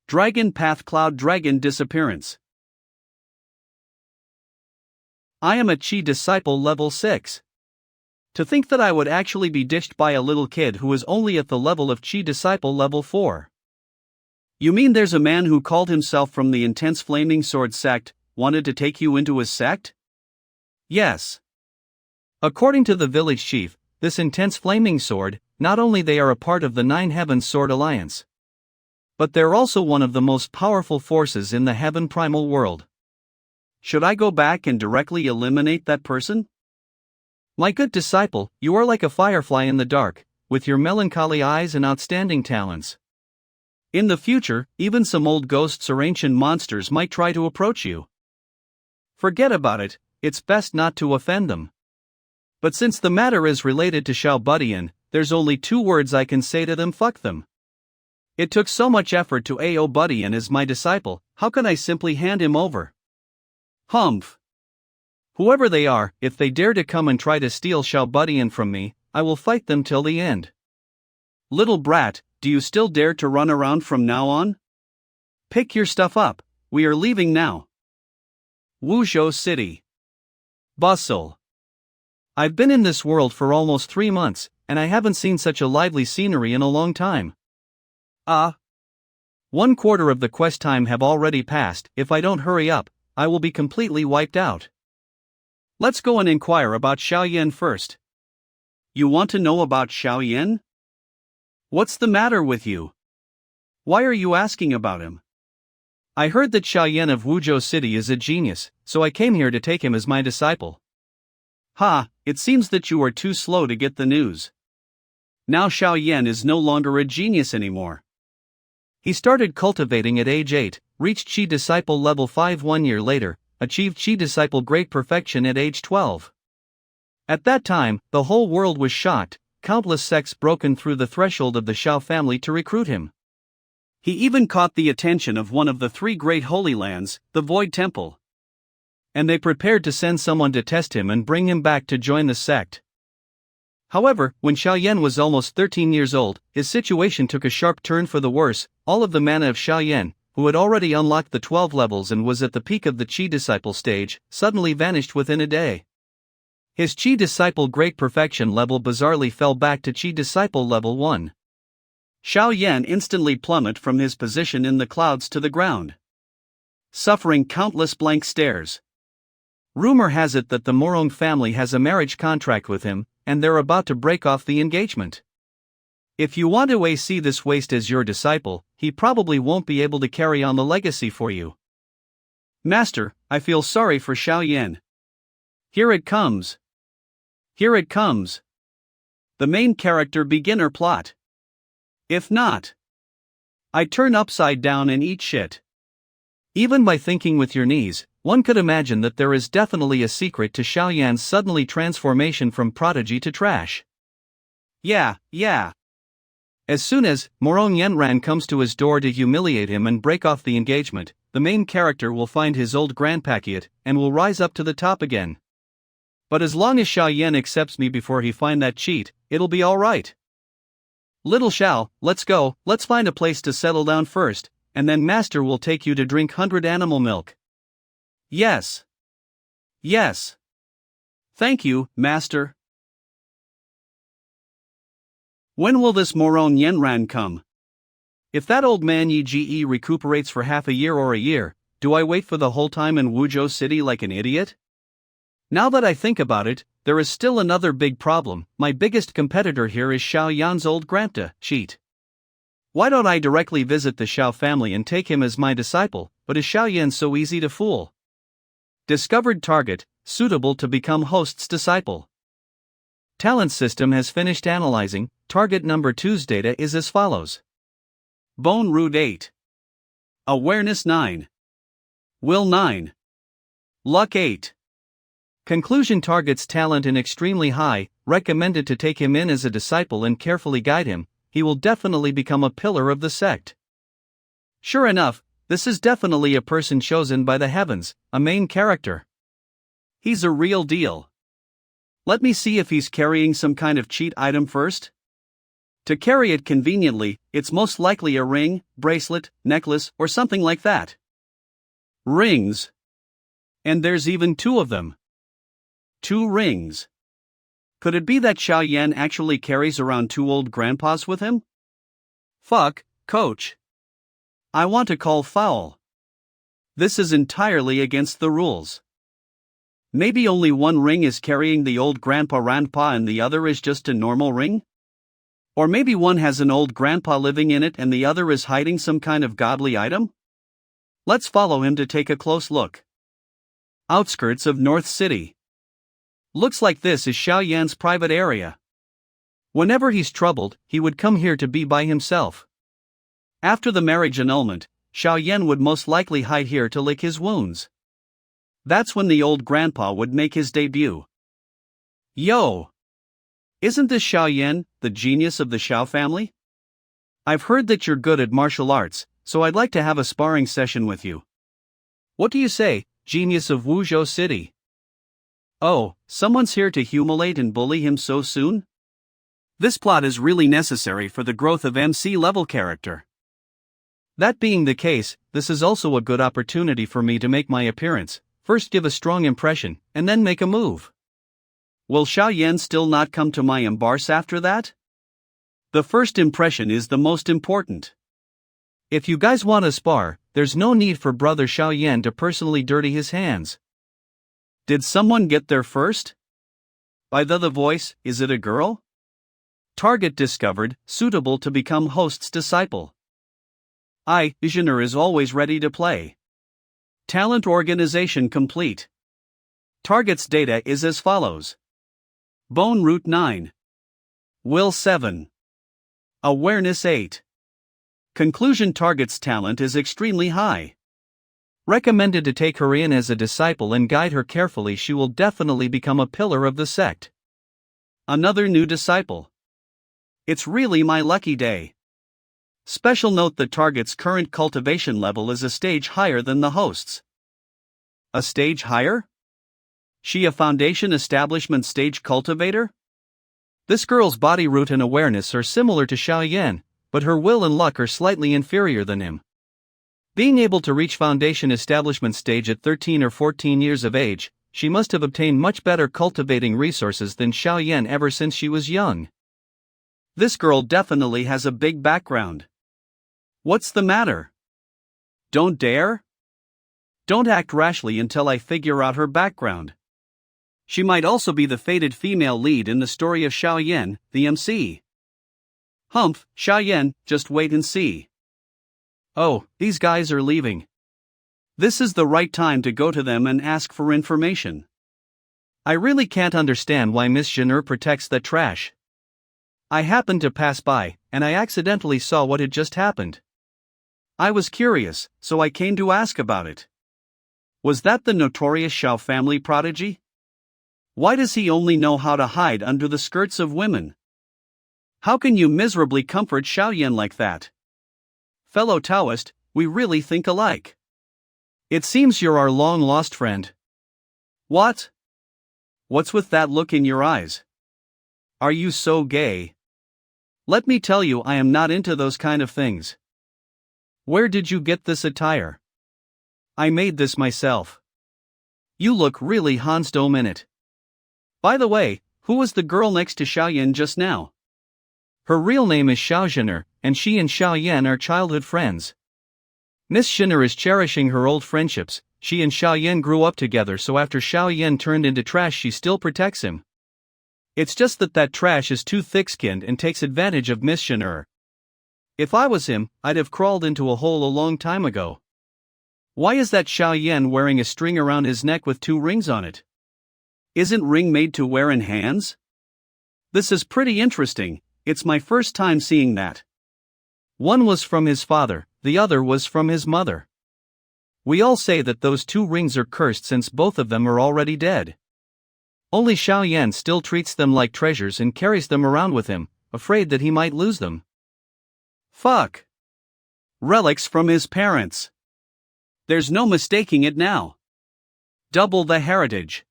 Dragon Path Cloud Dragon Disappearance. I am a Chi Disciple level 6. To think that I would actually be ditched by a little kid who is only at the level of Chi Disciple level 4. You mean there's a man who called himself from the Intense Flaming Sword sect, wanted to take you into his sect? Yes. According to the village chief, this Intense Flaming Sword, not only they are a part of the Nine Heavens Sword Alliance, but they're also one of the most powerful forces in the Heaven Primal world. Should I go back and directly eliminate that person? My good disciple, you are like a firefly in the dark, with your melancholy eyes and outstanding talents. In the future, even some old ghosts or ancient monsters might try to approach you. Forget about it, it's best not to offend them. But since the matter is related to Xiao Budian, there's only 2 words I can say to them: fuck them. It took so much effort to AO Budian as my disciple, how can I simply hand him over? Humph. Whoever they are, if they dare to come and try to steal Xiao Budian from me, I will fight them till the end. Little brat, do you still dare to run around from now on? Pick your stuff up, we are leaving now. Wuzhou City. Bustle. I've been in this world for almost 3 months, and I haven't seen such a lively scenery in a long time. 1/4 of the quest time have already passed. If I don't hurry up, I will be completely wiped out. Let's go and inquire about Xiaoyan first. You want to know about Xiaoyan? What's the matter with you? Why are you asking about him? I heard that Xiaoyan of Wuzhou City is a genius, so I came here to take him as my disciple. Ha, it seems that you are too slow to get the news. Now Xiaoyan is no longer a genius anymore. He started cultivating at age 8, reached Qi Disciple level 5 1 year later, achieved Qi Disciple Great Perfection at age 12. At that time, the whole world was shocked, countless sects broken through the threshold of the Xiao family to recruit him. He even caught the attention of one of the 3 great holy lands, the Void Temple. And they prepared to send someone to test him and bring him back to join the sect. However, when Xiaoyan was almost 13 years old, his situation took a sharp turn for the worse. All of the mana of Xiaoyan, who had already unlocked the 12 levels and was at the peak of the Qi Disciple stage, suddenly vanished within a day. His Qi Disciple Great Perfection level bizarrely fell back to Qi Disciple level 1. Xiaoyan instantly plummeted from his position in the clouds to the ground, suffering countless blank stares. Rumor has it that the Morong family has a marriage contract with him, and they're about to break off the engagement. If you want to see this waste as your disciple, he probably won't be able to carry on the legacy for you. Master, I feel sorry for Xiaoyan. Here it comes. Here it comes. The main character beginner plot. If not, I turn upside down and eat shit. Even by thinking with your knees, one could imagine that there is definitely a secret to Xiaoyan's suddenly transformation from prodigy to trash. Yeah. As soon as Morong Yenran comes to his door to humiliate him and break off the engagement, the main character will find his old grandpacket and will rise up to the top again. But as long as Xiaoyan accepts me before he find that cheat, it'll be alright. Little Xiao, let's go, let's find a place to settle down first, and then Master will take you to drink 100 animal milk. Yes. Thank you, Master. When will this Morong Yenran come? If that old man Yi recuperates for half a year or a year, do I wait for the whole time in Wuzhou City like an idiot? Now that I think about it, there is still another big problem. My biggest competitor here is Xiaoyan's old grandpa, Cheat. Why don't I directly visit the Xiao family and take him as my disciple? But is Xiaoyan so easy to fool? Discovered target, suitable to become host's disciple. Talent system has finished analyzing. Target number 2's data is as follows. Bone Root 8. Awareness 9. Will 9. Luck 8. Conclusion target's talent in extremely high, recommended to take him in as a disciple and carefully guide him. He will definitely become a pillar of the sect. Sure enough, this is definitely a person chosen by the heavens, a main character. He's a real deal. Let me see if he's carrying some kind of cheat item first. To carry it conveniently, it's most likely a ring, bracelet, necklace, or something like that. Rings. And there's even 2 of them. 2 rings. Could it be that Xiaoyan actually carries around 2 old grandpas with him? Fuck, coach. I want to call foul. This is entirely against the rules. Maybe only one ring is carrying the old grandpa and the other is just a normal ring? Or maybe one has an old grandpa living in it and the other is hiding some kind of godly item? Let's follow him to take a close look. Outskirts of North City. Looks like this is Xiaoyan's private area. Whenever he's troubled, he would come here to be by himself. After the marriage annulment, Xiao Yan would most likely hide here to lick his wounds. That's when the old grandpa would make his debut. Yo! Isn't this Xiao Yan, the genius of the Xiao family? I've heard that you're good at martial arts, so I'd like to have a sparring session with you. What do you say, genius of Wuzhou City? Oh, someone's here to humiliate and bully him so soon? This plot is really necessary for the growth of MC-level character. That being the case, this is also a good opportunity for me to make my appearance, first give a strong impression, and then make a move. Will Xiao Yan still not come to my embarse after that? The first impression is the most important. If you guys want to spar, there's no need for brother Xiao Yan to personally dirty his hands. Did someone get there first? By the voice, is it a girl? Target discovered, suitable to become host's disciple. Visioner is always ready to play. Talent organization complete. Target's data is as follows. Bone root 9. Will 7. Awareness 8. Conclusion: target's talent is extremely high. Recommended to take her in as a disciple and guide her carefully. She will definitely become a pillar of the sect. Another new disciple. It's really my lucky day. Special note: the target's current cultivation level is a stage higher than the host's. A stage higher? She a foundation establishment stage cultivator? This girl's body root and awareness are similar to Xiao Yan, but her will and luck are slightly inferior than him. Being able to reach foundation establishment stage at 13 or 14 years of age, she must have obtained much better cultivating resources than Xiao Yan ever since she was young. This girl definitely has a big background. What's the matter? Don't dare? Don't act rashly until I figure out her background. She might also be the fated female lead in the story of Xiao Yan, the MC. Humph, Xiao Yan, just wait and see. Oh, these guys are leaving. This is the right time to go to them and ask for information. I really can't understand why Miss Jenner protects that trash. I happened to pass by, and I accidentally saw what had just happened. I was curious, so I came to ask about it. Was that the notorious Xiao family prodigy? Why does he only know how to hide under the skirts of women? How can you miserably comfort Xiao Yan like that? Fellow Taoist, we really think alike. It seems you're our long-lost friend. What? What's with that look in your eyes? Are you so gay? Let me tell you, I am not into those kind of things. Where did you get this attire? I made this myself. You look really handsome in it. By the way, who was the girl next to Xiao Yan just now? Her real name is Xiao Zhener, and she and Xiao Yan are childhood friends. Miss Zhener is cherishing her old friendships. She and Xiao Yan grew up together, so after Xiao Yan turned into trash, she still protects him. It's just that trash is too thick-skinned and takes advantage of Miss Zhener. If I was him, I'd have crawled into a hole a long time ago. Why is that Xiao Yan wearing a string around his neck with 2 rings on it? Isn't ring made to wear in hands? This is pretty interesting. It's my first time seeing that. One was from his father, the other was from his mother. We all say that those 2 rings are cursed since both of them are already dead. Only Xiao Yan still treats them like treasures and carries them around with him, afraid that he might lose them. Fuck. Relics from his parents. There's no mistaking it now. Double the heritage.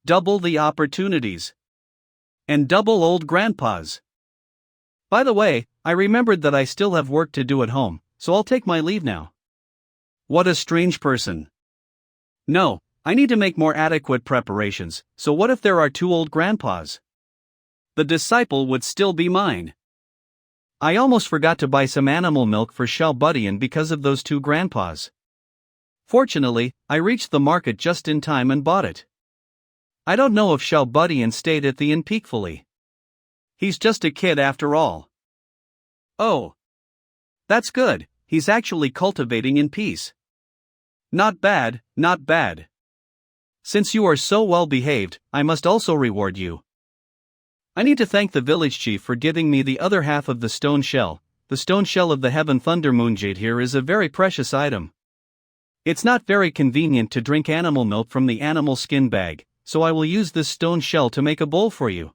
Double the opportunities. And double old grandpas. By the way, I remembered that I still have work to do at home, so I'll take my leave now. What a strange person. No, I need to make more adequate preparations, so what if there are 2 old grandpas? The disciple would still be mine. I almost forgot to buy some animal milk for Xiao Budian because of those 2 grandpas. Fortunately, I reached the market just in time and bought it. I don't know if Xiao Budian stayed at the inn peacefully. He's just a kid after all. Oh. That's good, he's actually cultivating in peace. Not bad, not bad. Since you are so well behaved, I must also reward you. I need to thank the village chief for giving me the other half of the stone shell. the stone shell of the Heaven Thunder Moonjade here is a very precious item. It's not very convenient to drink animal milk from the animal skin bag, so I will use this stone shell to make a bowl for you.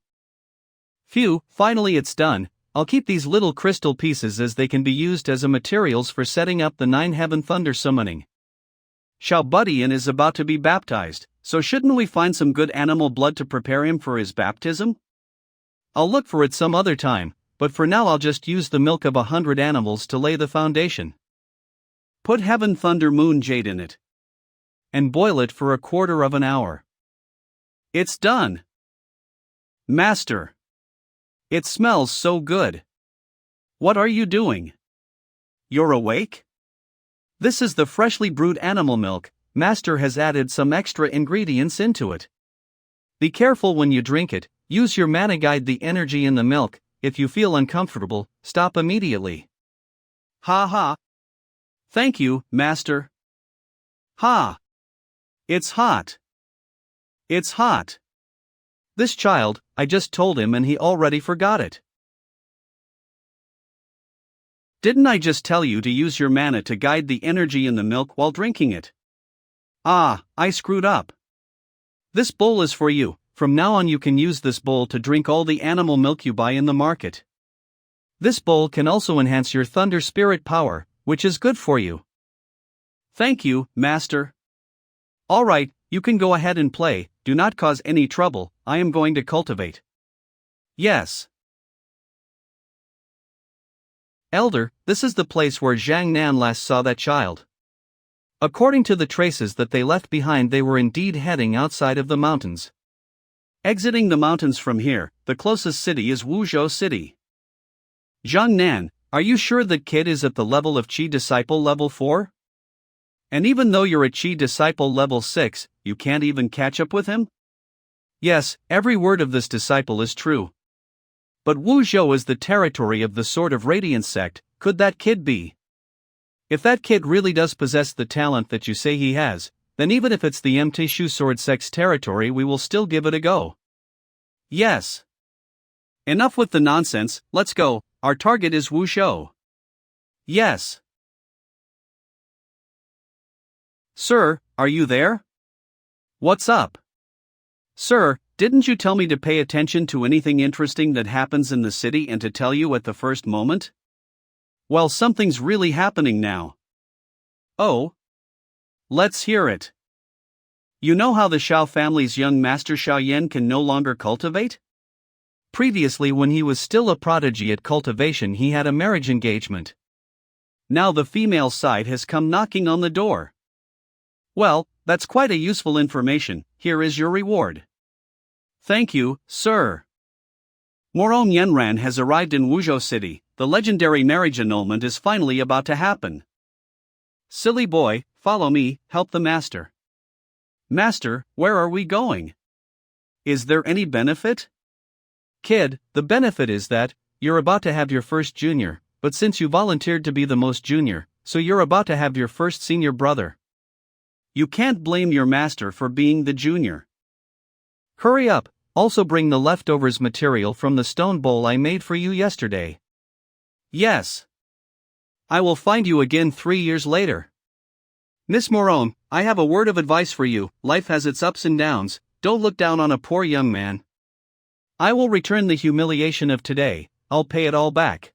Phew, finally it's done. I'll keep these little crystal pieces as they can be used as a materials for setting up the 9 Heaven Thunder summoning. Xiao Budian is about to be baptized, so shouldn't we find some good animal blood to prepare him for his baptism? I'll look for it some other time, but for now I'll just use the milk of 100 animals to lay the foundation. Put Heaven Thunder Moonjade in it. And boil it for 1/4 of an hour. It's done! Master! It smells so good. What are you doing? You're awake? This is the freshly brewed animal milk. Master has added some extra ingredients into it. Be careful when you drink it. Use your mana guide the energy in the milk. If you feel uncomfortable, stop immediately. Ha ha. Thank you, Master. Ha. It's hot. It's hot. This child, I just told him and he already forgot it. Didn't I just tell you to use your mana to guide the energy in the milk while drinking it? Ah, I screwed up. This bowl is for you. From now on you can use this bowl to drink all the animal milk you buy in the market. This bowl can also enhance your thunder spirit power, which is good for you. Thank you, Master. Alright, you can go ahead and play. Do not cause any trouble. I am going to cultivate. Yes. Elder, this is the place where Zhang Nan last saw that child. According to the traces that they left behind, they were indeed heading outside of the mountains. Exiting the mountains from here, the closest city is Wuzhou City. Zhang Nan, are you sure that kid is at the level of Qi Disciple level 4? And even though you're at Qi Disciple level 6, you can't even catch up with him? Yes, every word of this disciple is true. But Wuzhou is the territory of the Sword of Radiance sect. Could that kid be? If that kid really does possess the talent that you say he has, then even if it's the empty Shu Sword sect's territory, we will still give it a go. Yes. Enough with the nonsense, let's go. Our target is Wuzhou. Yes. Sir, are you there? What's up? Sir, didn't you tell me to pay attention to anything interesting that happens in the city and to tell you at the first moment? Well, something's really happening now. Oh? Let's hear it. You know how the Xiao family's young master Xiaoyan can no longer cultivate? Previously, when he was still a prodigy at cultivation, he had a marriage engagement. Now the female side has come knocking on the door. Well, that's quite a useful information. Here is your reward. Thank you, sir. Moron Yenran has arrived in Wuzhou City. The legendary marriage annulment is finally about to happen. Silly boy, follow me, help the master. Master, where are we going? Is there any benefit? Kid, the benefit is that you're about to have your first junior, but since you volunteered to be the most junior, so you're about to have your first senior brother. You can't blame your master for being the junior. Hurry up, also bring the leftovers material from the stone bowl I made for you yesterday. Yes. I will find you again 3 years later. Miss Moron, I have a word of advice for you. Life has its ups and downs. Don't look down on a poor young man. I will return the humiliation of today. I'll pay it all back.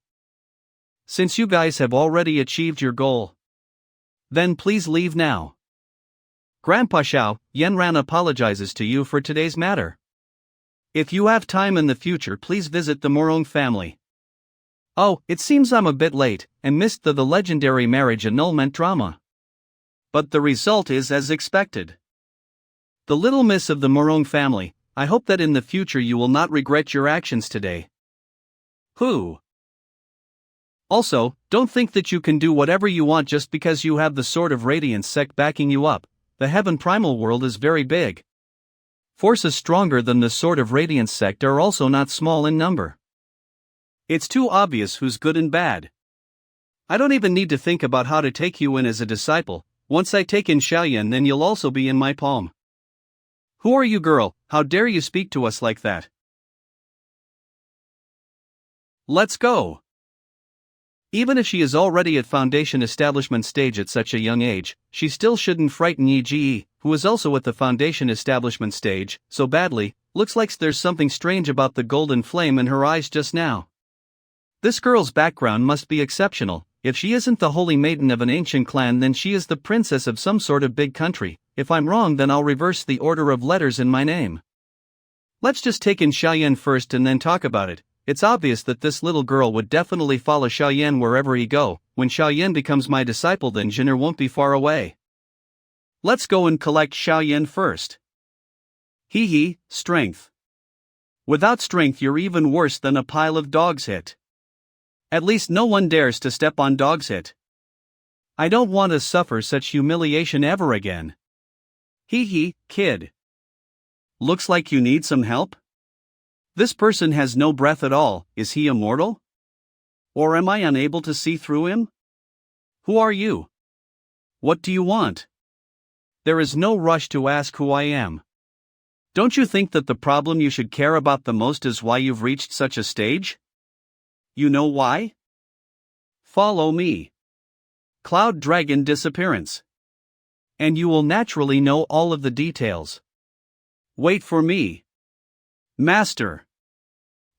Since you guys have already achieved your goal, then please leave now. Grandpa Xiao, Yenran apologizes to you for today's matter. If you have time in the future, please visit the Morong family. Oh, it seems I'm a bit late, and missed the legendary marriage annulment drama. But the result is as expected. The little miss of the Morong family, I hope that in the future you will not regret your actions today. Who? Also, don't think that you can do whatever you want just because you have the Sword of Radiance sect backing you up. The Heaven Primal world is very big. Forces stronger than the Sword of Radiance sect are also not small in number. It's too obvious who's good and bad. I don't even need to think about how to take you in as a disciple. Once I take in Xiaoyan, then you'll also be in my palm. Who are you, girl? How dare you speak to us like that? Let's go. Even if she is already at foundation establishment stage at such a young age, she still shouldn't frighten Yi Ji, who is also at the foundation establishment stage, so badly. Looks like there's something strange about the golden flame in her eyes just now. This girl's background must be exceptional. If she isn't the holy maiden of an ancient clan, then she is the princess of some sort of big country. If I'm wrong, then I'll reverse the order of letters in my name. Let's just take in Xiaoyan first and then talk about it. It's obvious that this little girl would definitely follow Xiaoyan wherever he go. When Xiaoyan becomes my disciple, then Jinner won't be far away. Let's go and collect Xiaoyan first. Hee, strength. Without strength you're even worse than a pile of dog's hit. At least no one dares to step on dog's hit. I don't want to suffer such humiliation ever again. Hee, kid. Looks like you need some help? This person has no breath at all. Is he immortal? Or am I unable to see through him? Who are you? What do you want? There is no rush to ask who I am. Don't you think that the problem you should care about the most is why you've reached such a stage? You know why? Follow me. Cloud Dragon disappearance. And you will naturally know all of the details. Wait for me. Master.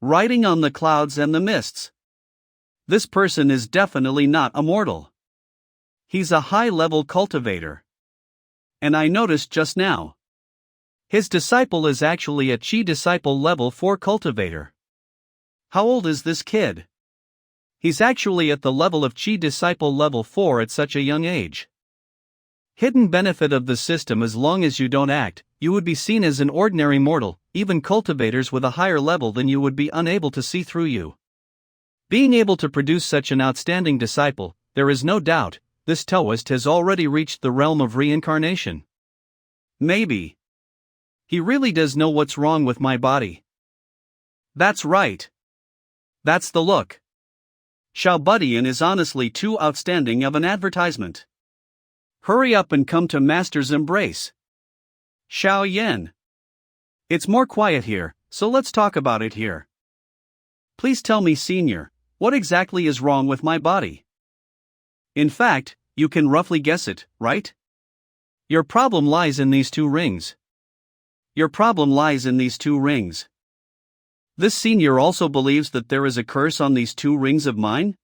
Riding on the clouds and the mists. This person is definitely not immortal. He's a high-level cultivator. And I noticed just now. His disciple is actually a Chi disciple level 4 cultivator. How old is this kid? He's actually at the level of Chi disciple level 4 at such a young age. Hidden benefit of the system: as long as you don't act, you would be seen as an ordinary mortal. Even cultivators with a higher level than you would be unable to see through you. Being able to produce such an outstanding disciple, there is no doubt, this Taoist has already reached the realm of reincarnation. Maybe. He really does know what's wrong with my body. That's right. That's the look. Xiao Budian is honestly too outstanding of an advertisement. Hurry up and come to Master's embrace. Xiao Yan. It's more quiet here, so let's talk about it here. Please tell me, Senior, what exactly is wrong with my body? In fact, you can roughly guess it, right? Your problem lies in these 2 rings. Your problem lies in these 2 rings. This senior also believes that there is a curse on these 2 rings of mine?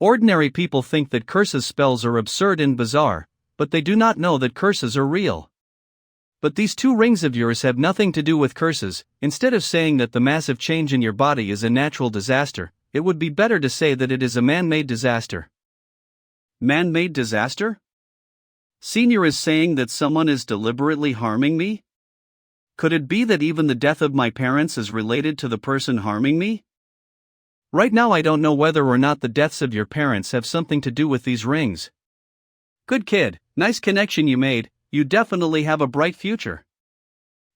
Ordinary people think that curses spells are absurd and bizarre, but they do not know that curses are real. But these 2 rings of yours have nothing to do with curses. Instead of saying that the massive change in your body is a natural disaster, it would be better to say that it is a man-made disaster. Man-made disaster? Senior is saying that someone is deliberately harming me? Could it be that even the death of my parents is related to the person harming me? Right now I don't know whether or not the deaths of your parents have something to do with these rings. Good kid, nice connection you made, you definitely have a bright future.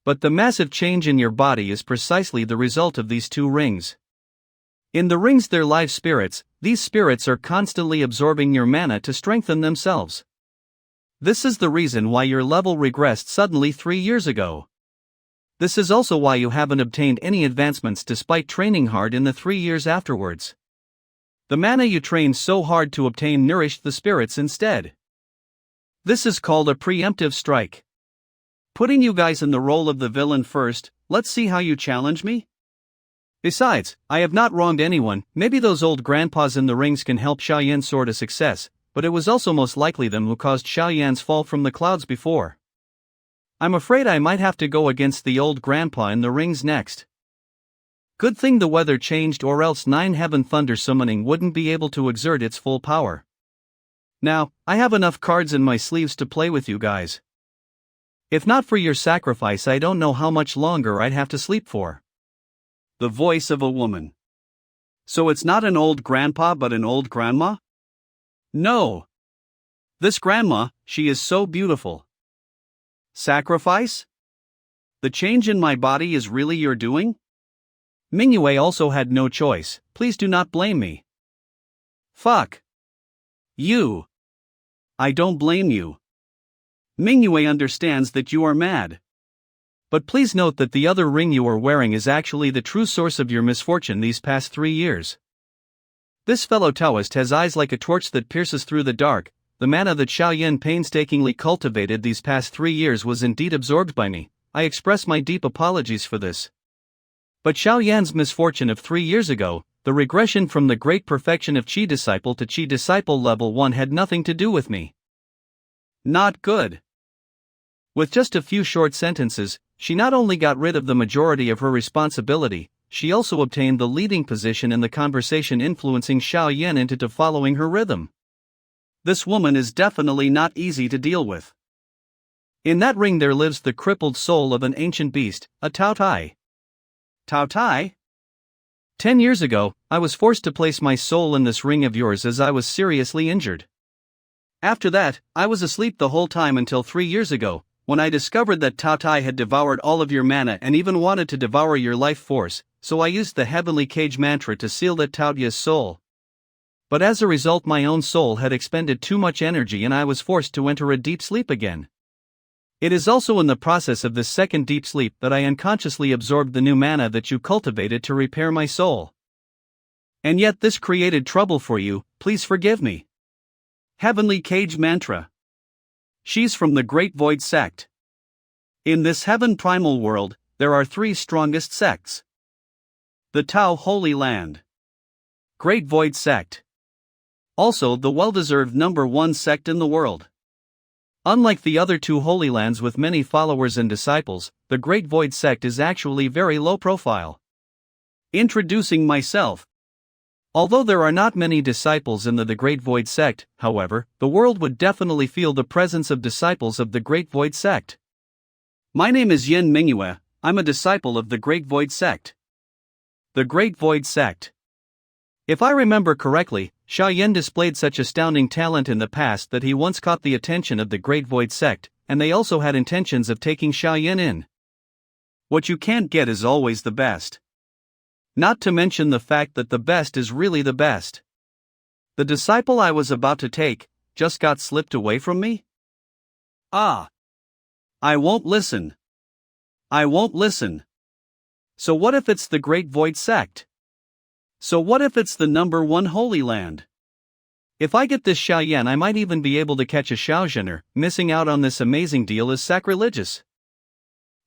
But the massive change in your body is precisely the result of these 2 rings. In the rings they're live spirits. These spirits are constantly absorbing your mana to strengthen themselves. This is the reason why your level regressed suddenly 3 years ago. This is also why you haven't obtained any advancements despite training hard in the 3 years afterwards. The mana you trained so hard to obtain nourished the spirits instead. This is called a preemptive strike. Putting you guys in the role of the villain first, let's see how you challenge me? Besides, I have not wronged anyone. Maybe those old grandpas in the rings can help Xiaoyan soar to success, but it was also most likely them who caused Xiaoyan's fall from the clouds before. I'm afraid I might have to go against the old grandpa in the rings next. Good thing the weather changed, or else 9 heaven thunder summoning wouldn't be able to exert its full power. Now, I have enough cards in my sleeves to play with you guys. If not for your sacrifice, I don't know how much longer I'd have to sleep for. The voice of a woman. So it's not an old grandpa but an old grandma? No. This grandma, she is so beautiful. Sacrifice? The change in my body is really your doing? Mingyue also had no choice. Please do not blame me. Fuck. You. I don't blame you. Mingyue understands that you are mad. But please note that the other ring you are wearing is actually the true source of your misfortune these past 3 years. This fellow Taoist has eyes like a torch that pierces through the dark. The mana that Xiaoyan painstakingly cultivated these past 3 years was indeed absorbed by me. I express my deep apologies for this. But Xiaoyan's misfortune of 3 years ago, the regression from the great perfection of Qi disciple to Qi disciple level 1, had nothing to do with me. Not good. With just a few short sentences, she not only got rid of the majority of her responsibility, she also obtained the leading position in the conversation, influencing Xiaoyan into following her rhythm. This woman is definitely not easy to deal with. In that ring there lives the crippled soul of an ancient beast, a Tao Tai. Tao Tai? 10 years ago, I was forced to place my soul in this ring of yours as I was seriously injured. After that, I was asleep the whole time until 3 years ago, when I discovered that Tao Tai had devoured all of your mana and even wanted to devour your life force, so I used the heavenly cage mantra to seal that Tao Tai's soul. But as a result, my own soul had expended too much energy and I was forced to enter a deep sleep again. It is also in the process of this second deep sleep that I unconsciously absorbed the new mana that you cultivated to repair my soul. And yet this created trouble for you, please forgive me. Heavenly Cage Mantra. She's from the Great Void Sect. In this heaven primal world, there are 3 strongest sects. The Tao Holy Land. Great Void Sect. Also the well-deserved number 1 sect in the world. Unlike the other 2 Holy Lands with many followers and disciples, the Great Void Sect is actually very low profile. Introducing myself. Although there are not many disciples in the Great Void Sect, however, the world would definitely feel the presence of disciples of the Great Void Sect. My name is Yin Manhua, I'm a disciple of the Great Void Sect. The Great Void Sect. If I remember correctly, Xiaoyan displayed such astounding talent in the past that he once caught the attention of the Great Void Sect, and they also had intentions of taking Xiaoyan in. What you can't get is always the best. Not to mention the fact that the best is really the best. The disciple I was about to take just got slipped away from me? Ah! I won't listen. I won't listen. So what if it's the Great Void Sect? So what if it's the number 1 Holy Land? If I get this Xiaoyan, I might even be able to catch a Xiaozhener. Missing out on this amazing deal is sacrilegious.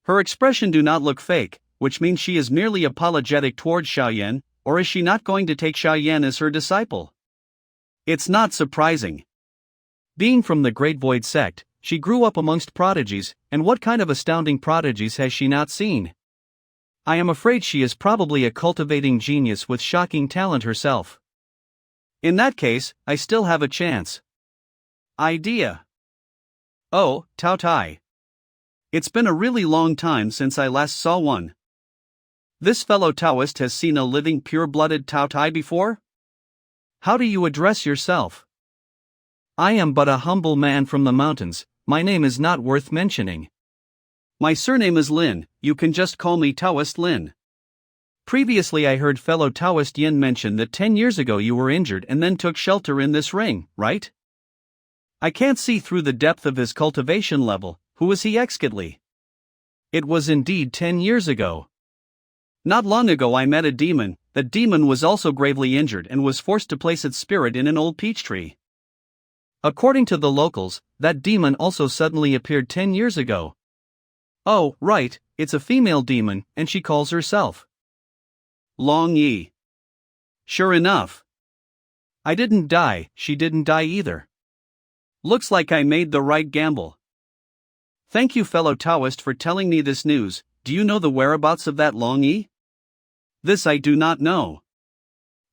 Her expression do not look fake, which means she is merely apologetic towards Xiaoyan, or is she not going to take Xiaoyan as her disciple? It's not surprising. Being from the Great Void Sect, she grew up amongst prodigies, and what kind of astounding prodigies has she not seen? I am afraid she is probably a cultivating genius with shocking talent herself. In that case, I still have a chance. Idea. Oh, Tao Tai. It's been a really long time since I last saw one. This fellow Taoist has seen a living pure-blooded Tao Tai before? How do you address yourself? I am but a humble man from the mountains, my name is not worth mentioning. My surname is Lin, you can just call me Taoist Lin. Previously I heard fellow Taoist Yin mention that 10 years ago you were injured and then took shelter in this ring, right? I can't see through the depth of his cultivation level, who is he exactly? It was indeed 10 years ago. Not long ago I met a demon, that demon was also gravely injured and was forced to place its spirit in an old peach tree. According to the locals, that demon also suddenly appeared 10 years ago. Oh, right, it's a female demon, and she calls herself Long Yi. Sure enough. I didn't die, she didn't die either. Looks like I made the right gamble. Thank you, fellow Taoist, for telling me this news. Do you know the whereabouts of that Long Yi? This I do not know.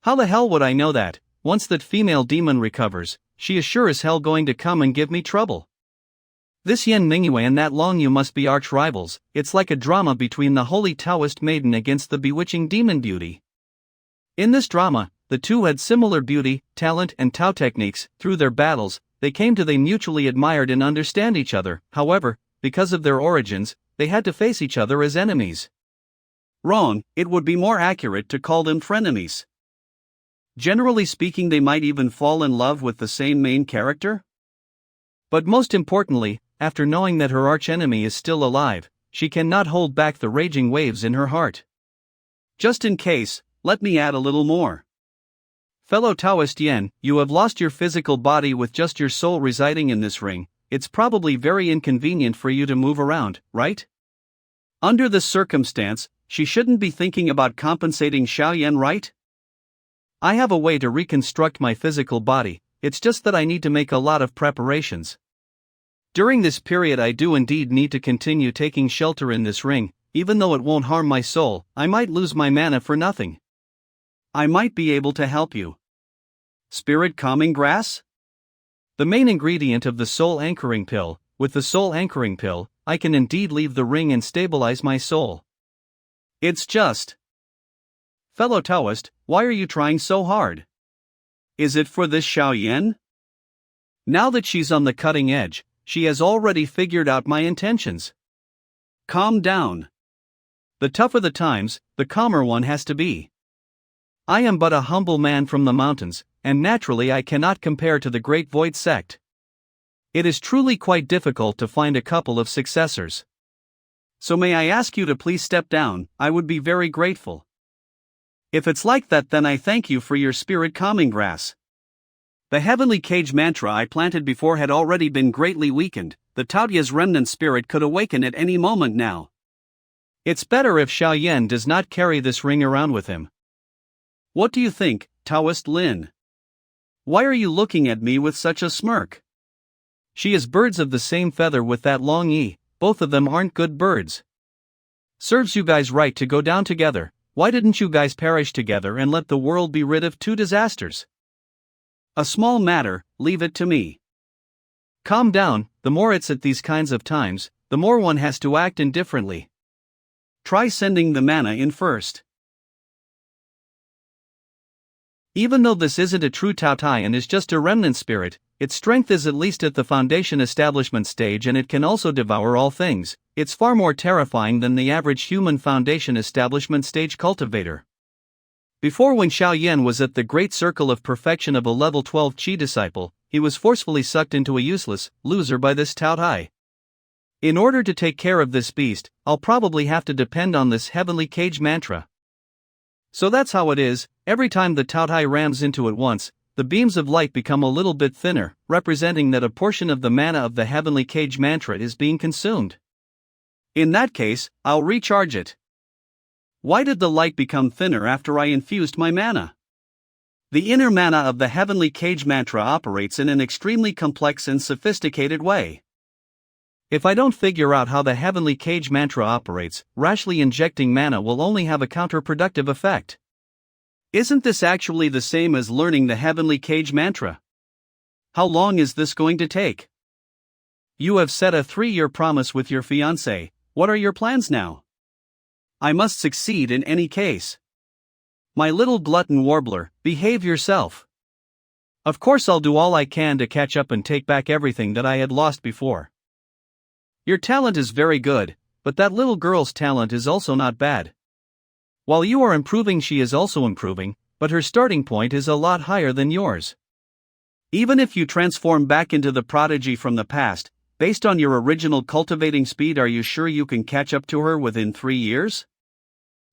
How the hell would I know that? Once that female demon recovers, she is sure as hell going to come and give me trouble. This Yin Mingyue and that Long Yu must be arch rivals. It's like a drama between the holy Taoist maiden against the bewitching demon beauty. In this drama, the two had similar beauty, talent and Tao techniques. Through their battles, they came to they mutually admired and understand each other. However, because of their origins, they had to face each other as enemies. Wrong, it would be more accurate to call them frenemies. Generally speaking, they might even fall in love with the same main character. But most importantly, after knowing that her archenemy is still alive, she cannot hold back the raging waves in her heart. Just in case, let me add a little more. Fellow Taoist Yen, you have lost your physical body with just your soul residing in this ring. It's probably very inconvenient for you to move around, right? Under this circumstance, she shouldn't be thinking about compensating Xiao Yan, right? I have a way to reconstruct my physical body, it's just that I need to make a lot of preparations. During this period I do indeed need to continue taking shelter in this ring, even though it won't harm my soul. I might lose my mana for nothing. I might be able to help you. Spirit calming grass? The main ingredient of the soul anchoring pill. With the soul anchoring pill, I can indeed leave the ring and stabilize my soul. It's just... Fellow Taoist, why are you trying so hard? Is it for this Xiao Yan? Now that she's on the cutting edge, she has already figured out my intentions. Calm down. The tougher the times, the calmer one has to be. I am but a humble man from the mountains, and naturally I cannot compare to the Great Void sect. It is truly quite difficult to find a couple of successors. So may I ask you to please step down, I would be very grateful. If it's like that, then I thank you for your spirit calming grass. The heavenly cage mantra I planted before had already been greatly weakened. The Taotia's remnant spirit could awaken at any moment now. It's better if Xiao Yan does not carry this ring around with him. What do you think, Taoist Lin? Why are you looking at me with such a smirk? She is birds of the same feather with that long E, both of them aren't good birds. Serves you guys right to go down together. Why didn't you guys perish together and let the world be rid of two disasters? A small matter, leave it to me. Calm down, the more it's at these kinds of times, the more one has to act indifferently. Try sending the mana in first. Even though this isn't a true Tao Tai and is just a remnant spirit, its strength is at least at the foundation establishment stage and it can also devour all things. It's far more terrifying than the average human foundation establishment stage cultivator. Before, when Xiao Yan was at the great circle of perfection of a level 12 Qi disciple, he was forcefully sucked into a useless loser by this Tao Tai. In order to take care of this beast, I'll probably have to depend on this heavenly cage mantra. So that's how it is, every time the Tao Tai rams into it once, the beams of light become a little bit thinner, representing that a portion of the mana of the heavenly cage mantra is being consumed. In that case, I'll recharge it. Why did the light become thinner after I infused my mana? The inner mana of the heavenly cage mantra operates in an extremely complex and sophisticated way. If I don't figure out how the heavenly cage mantra operates, rashly injecting mana will only have a counterproductive effect. Isn't this actually the same as learning the heavenly cage mantra? How long is this going to take? You have set a 3-year promise with your fiancé. What are your plans now? I must succeed in any case. My little glutton warbler, behave yourself. Of course I'll do all I can to catch up and take back everything that I had lost before. Your talent is very good, but that little girl's talent is also not bad. While you are improving, she is also improving, but her starting point is a lot higher than yours. Even if you transform back into the prodigy from the past, based on your original cultivating speed, are you sure you can catch up to her within 3 years?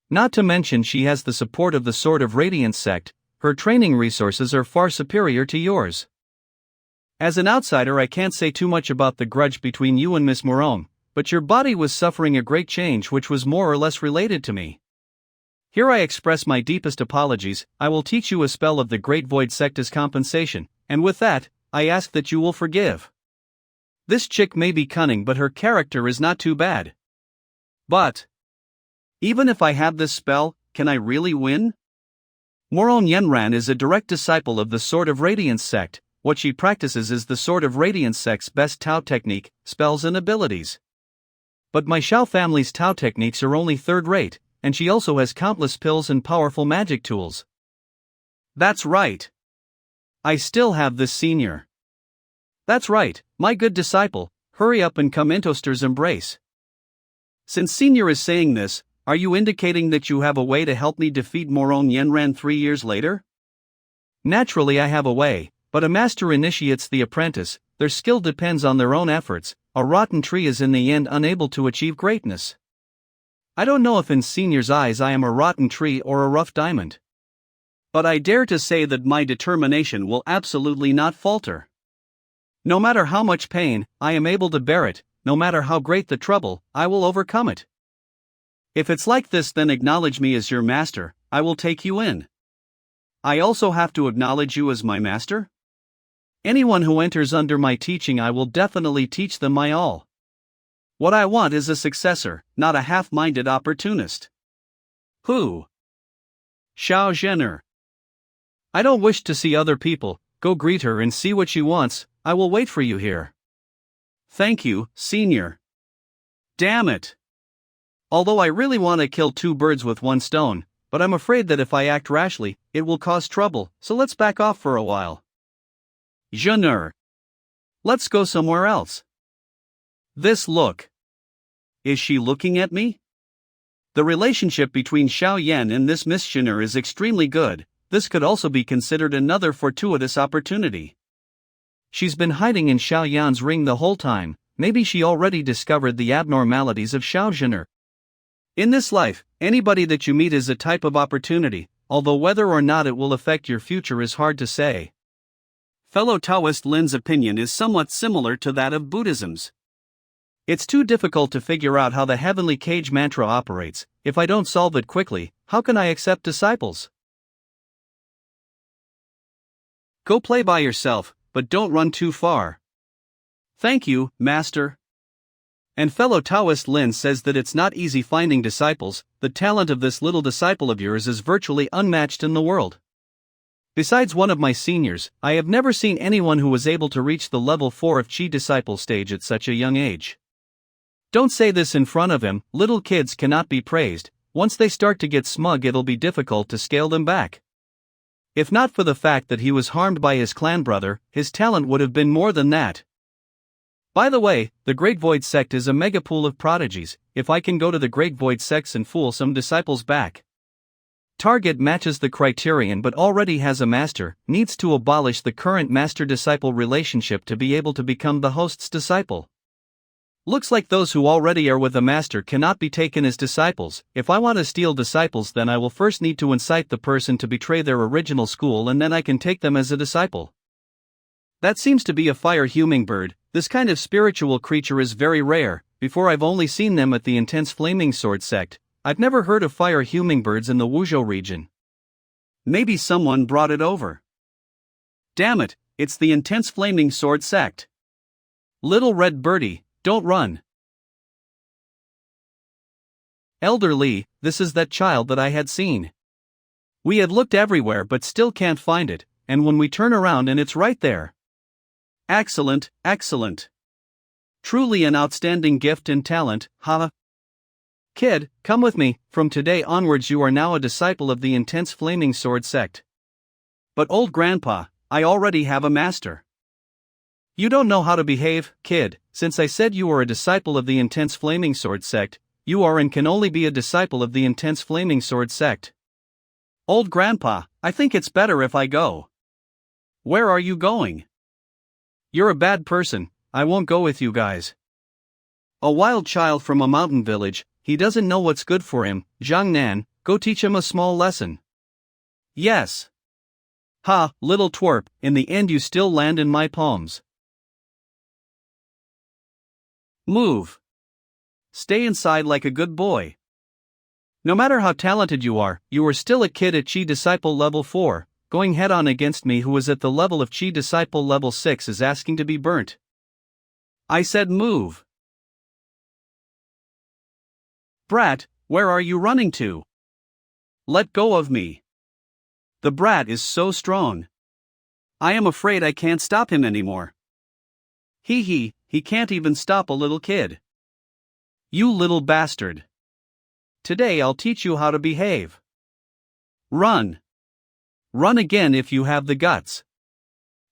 Not to mention she has the support of the Sword of Radiance sect. Her training resources are far superior to yours. As an outsider, I can't say too much about the grudge between you and Miss Morone, but your body was suffering a great change which was more or less related to me. Here I express my deepest apologies. I will teach you a spell of the Great Void sect as compensation, and with that, I ask that you will forgive. This chick may be cunning, but her character is not too bad. But even if I have this spell, can I really win? Morone Yenran is a direct disciple of the Sword of Radiance sect. What she practices is the Sword of Radiance sect's best Tao technique, spells and abilities. But my Xiao family's Tao techniques are only third-rate, and she also has countless pills and powerful magic tools. That's right. I still have this senior. That's right, my good disciple, hurry up and come into Toaster's embrace. Since senior is saying this, are you indicating that you have a way to help me defeat Morone Yenran 3 years later? Naturally I have a way. But a master initiates the apprentice, their skill depends on their own efforts. A rotten tree is in the end unable to achieve greatness. I don't know if in senior's eyes I am a rotten tree or a rough diamond. But I dare to say that my determination will absolutely not falter. No matter how much pain, I am able to bear it. No matter how great the trouble, I will overcome it. If it's like this, then acknowledge me as your master, I will take you in. I also have to acknowledge you as my master? Anyone who enters under my teaching, I will definitely teach them my all. What I want is a successor, not a half-minded opportunist. Who? Xiao Zhener. I don't wish to see other people. Go greet her and see what she wants. I will wait for you here. Thank you, senior. Damn it. Although I really want to kill two birds with one stone, but I'm afraid that if I act rashly, it will cause trouble, so let's back off for a while. Zhener. Let's go somewhere else. This look. Is she looking at me? The relationship between Xiao Yan and this Miss Zhener is extremely good. This could also be considered another fortuitous opportunity. She's been hiding in Xiao Yan's ring the whole time. Maybe she already discovered the abnormalities of Xiao Zhener. In this life, anybody that you meet is a type of opportunity, although whether or not it will affect your future is hard to say. Fellow Taoist Lin's opinion is somewhat similar to that of Buddhism's. It's too difficult to figure out how the heavenly cage mantra operates. If I don't solve it quickly, how can I accept disciples? Go play by yourself, but don't run too far. Thank you, Master. And fellow Taoist Lin says that it's not easy finding disciples. The talent of this little disciple of yours is virtually unmatched in the world. Besides one of my seniors, I have never seen anyone who was able to reach the level 4 of Qi disciple stage at such a young age. Don't say this in front of him. Little kids cannot be praised. Once they start to get smug, it'll be difficult to scale them back. If not for the fact that he was harmed by his clan brother, his talent would have been more than that. By the way, the Great Void Sect is a megapool of prodigies. If I can go to the Great Void Sects and fool some disciples back. Target matches the criterion but already has a master, needs to abolish the current master-disciple relationship to be able to become the host's disciple. Looks like those who already are with a master cannot be taken as disciples. If I want to steal disciples, then I will first need to incite the person to betray their original school, and then I can take them as a disciple. That seems to be a fire hummingbird. This kind of spiritual creature is very rare. Before, I've only seen them at the intense flaming sword sect. I've never heard of fire hummingbirds in the Wuzhou region. Maybe someone brought it over. Damn it, it's the intense flaming sword sect. Little red birdie, don't run. Elder Li, this is that child that I had seen. We had looked everywhere but still can't find it, and when we turn around and it's right there. Excellent, excellent. Truly an outstanding gift and talent, haha. Kid, come with me. From today onwards you are now a disciple of the intense flaming sword sect. But old grandpa, I already have a master. You don't know how to behave, kid. Since I said you are a disciple of the intense flaming sword sect, you are and can only be a disciple of the intense flaming sword sect. Old grandpa, I think it's better if I go. Where are you going? You're a bad person, I won't go with you guys. A wild child from a mountain village, he doesn't know what's good for him. Zhang Nan, go teach him a small lesson. Yes. Ha, little twerp, in the end you still land in my palms. Move. Stay inside like a good boy. No matter how talented you are still a kid at Qi Disciple level 4, going head-on against me who is at the level of Qi Disciple level 6 is asking to be burnt. I said move. Brat, where are you running to? Let go of me. The brat is so strong. I am afraid I can't stop him anymore. He can't even stop a little kid. You little bastard. Today I'll teach you how to behave. Run. Run again if you have the guts.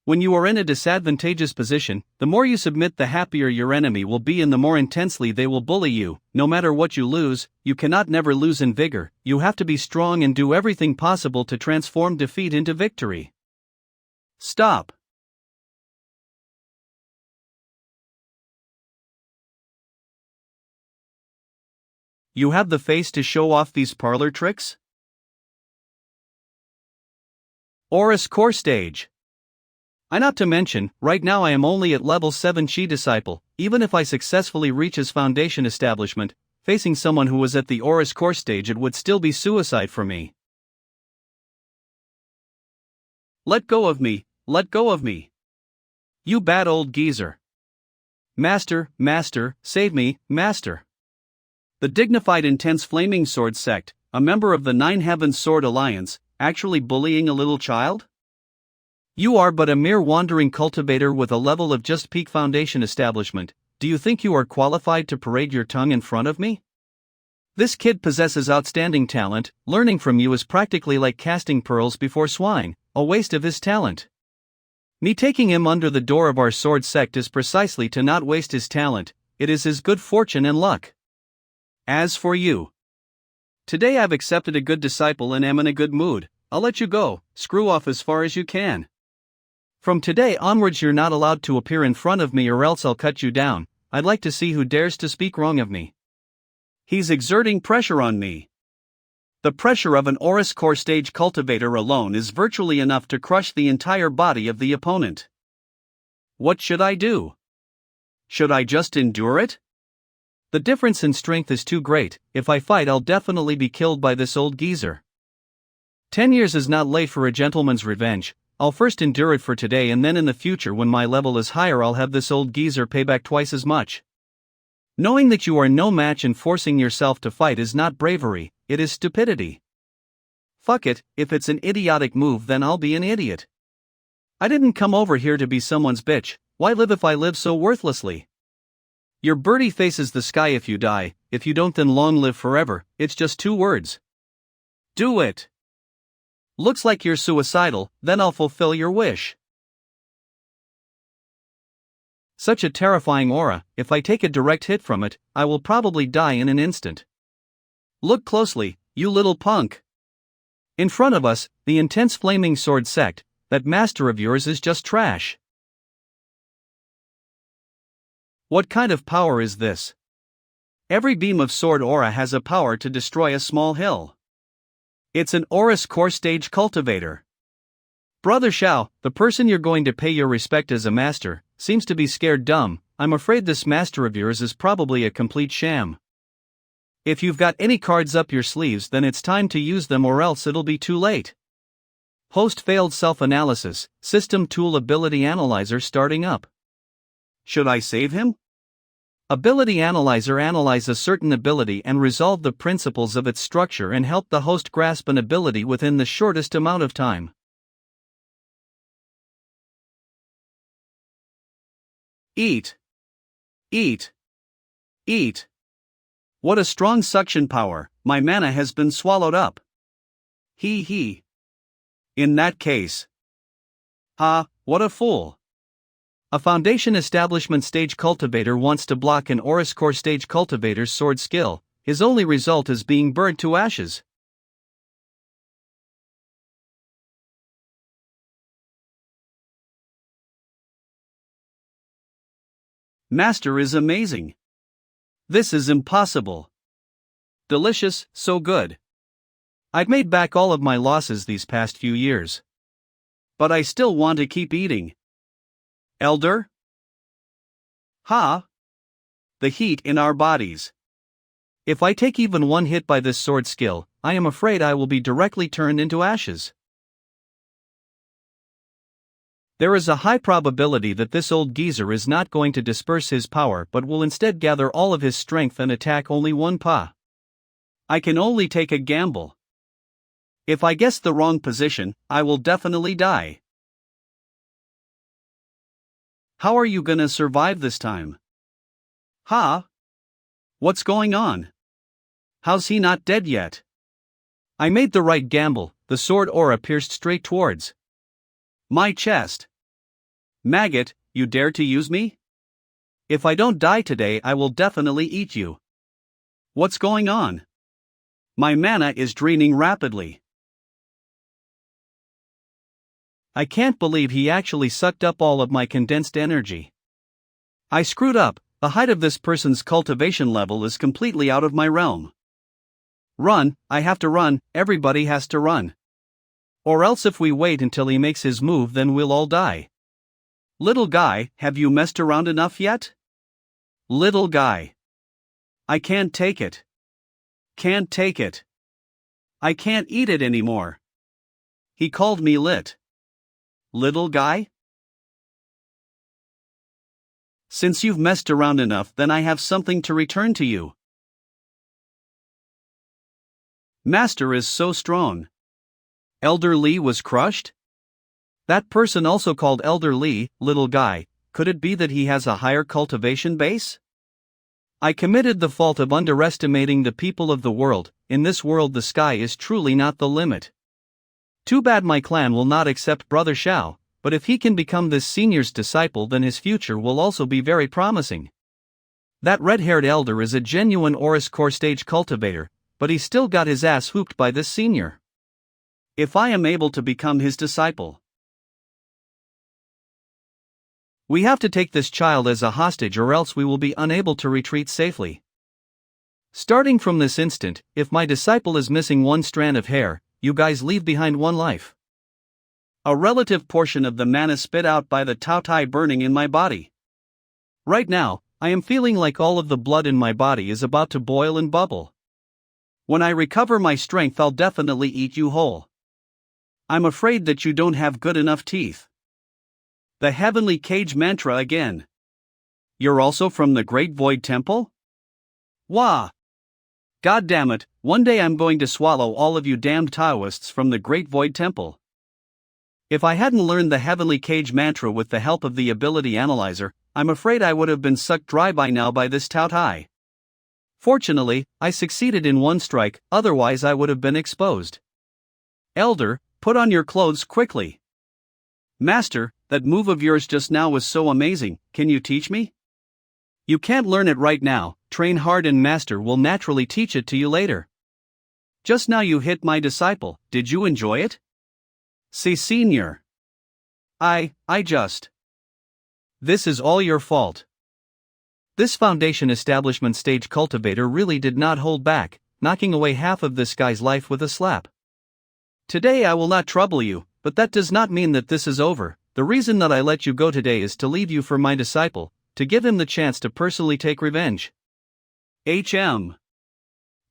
When you are in a disadvantageous position, the more you submit, the happier your enemy will be and the more intensely they will bully you. No matter what you lose, you cannot never lose in vigor. You have to be strong and do everything possible to transform defeat into victory. Stop. You have the face to show off these parlor tricks? Aura's core stage. Not to mention, right now I am only at level 7 Chi disciple. Even if I successfully reach his foundation establishment, facing someone who was at the Aura's core stage, it would still be suicide for me. Let go of me, let go of me. You bad old geezer. Master, master, save me, master. The dignified intense flaming sword sect, a member of the Nine Heavens Sword Alliance, actually bullying a little child? You are but a mere wandering cultivator with a level of just peak foundation establishment. Do you think you are qualified to parade your tongue in front of me? This kid possesses outstanding talent. Learning from you is practically like casting pearls before swine, a waste of his talent. Me taking him under the door of our sword sect is precisely to not waste his talent. It is his good fortune and luck. As for you, today I've accepted a good disciple and am in a good mood. I'll let you go. Screw off as far as you can. From today onwards you're not allowed to appear in front of me or else I'll cut you down. I'd like to see who dares to speak wrong of me. He's exerting pressure on me. The pressure of an Aura's core stage cultivator alone is virtually enough to crush the entire body of the opponent. What should I do? Should I just endure it? The difference in strength is too great. If I fight I'll definitely be killed by this old geezer. 10 years is not late for a gentleman's revenge. I'll first endure it for today and then in the future when my level is higher I'll have this old geezer pay back twice as much. Knowing that you are no match and forcing yourself to fight is not bravery, it is stupidity. Fuck it, if it's an idiotic move then I'll be an idiot. I didn't come over here to be someone's bitch. Why live if I live so worthlessly? Your birdie faces the sky if you die. If you don't then long live forever. It's just 2 words. Do it. Looks like you're suicidal, then I'll fulfill your wish. Such a terrifying aura. If I take a direct hit from it, I will probably die in an instant. Look closely, you little punk. In front of us, the intense flaming sword sect. That master of yours is just trash. What kind of power is this? Every beam of sword aura has a power to destroy a small hill. It's an Aura's core stage cultivator. Brother Shao, the person you're going to pay your respect as a master, seems to be scared dumb. I'm afraid this master of yours is probably a complete sham. If you've got any cards up your sleeves then it's time to use them or else it'll be too late. Host failed self-analysis, system tool ability analyzer starting up. Should I save him? Ability Analyzer analyze a certain ability and resolve the principles of its structure and help the host grasp an ability within the shortest amount of time. Eat. Eat. Eat. What a strong suction power, my mana has been swallowed up. Hee hee. In that case. Ha, what a fool. A foundation establishment stage cultivator wants to block an Aura's core stage cultivator's sword skill. His only result is being burned to ashes. Master is amazing. This is impossible. Delicious, so good. I've made back all of my losses these past few years. But I still want to keep eating. Elder? Ha! The heat in our bodies. If I take even one hit by this sword skill, I am afraid I will be directly turned into ashes. There is a high probability that this old geezer is not going to disperse his power but will instead gather all of his strength and attack only one pa. I can only take a gamble. If I guess the wrong position, I will definitely die. How are you gonna survive this time? Ha? What's going on? How's he not dead yet? I made the right gamble. The sword aura pierced straight towards my chest. Maggot, you dare to use me? If I don't die today, I will definitely eat you. What's going on? My mana is draining rapidly. I can't believe he actually sucked up all of my condensed energy. I screwed up. The height of this person's cultivation level is completely out of my realm. Run, I have to run, everybody has to run. Or else if we wait until he makes his move, then we'll all die. Little guy, have you messed around enough yet? Little guy. I can't take it. Can't take it. I can't eat it anymore. He called me lit. Little guy? Since you've messed around enough, then I have something to return to you. Master is so strong. Elder Lee was crushed? That person also called Elder Lee, little guy, could it be that he has a higher cultivation base? I committed the fault of underestimating the people of the world. In this world the sky is truly not the limit. Too bad my clan will not accept Brother Xiao, but if he can become this senior's disciple, then his future will also be very promising. That red-haired elder is a genuine Oris core stage cultivator, but he still got his ass whooped by this senior. If I am able to become his disciple, we have to take this child as a hostage, or else we will be unable to retreat safely. Starting from this instant, if my disciple is missing one strand of hair, you guys leave behind one life. A relative portion of the mana spit out by the Tao Tai burning in my body. Right now, I am feeling like all of the blood in my body is about to boil and bubble. When I recover my strength, I'll definitely eat you whole. I'm afraid that you don't have good enough teeth. The Heavenly Cage Mantra again. You're also from the Great Void Temple? Wah! God damn it, one day I'm going to swallow all of you damned Taoists from the Great Void Temple. If I hadn't learned the Heavenly Cage Mantra with the help of the Ability Analyzer, I'm afraid I would have been sucked dry by now by this Tao Tai. Fortunately, I succeeded in one strike, otherwise I would have been exposed. Elder, put on your clothes quickly. Master, that move of yours just now was so amazing, can you teach me? You can't learn it right now, train hard and Master will naturally teach it to you later. Just now you hit my disciple, did you enjoy it? See, senior. I just. This is all your fault. This foundation establishment stage cultivator really did not hold back, knocking away half of this guy's life with a slap. Today I will not trouble you, but that does not mean that this is over. The reason that I let you go today is to leave you for my disciple, to give him the chance to personally take revenge.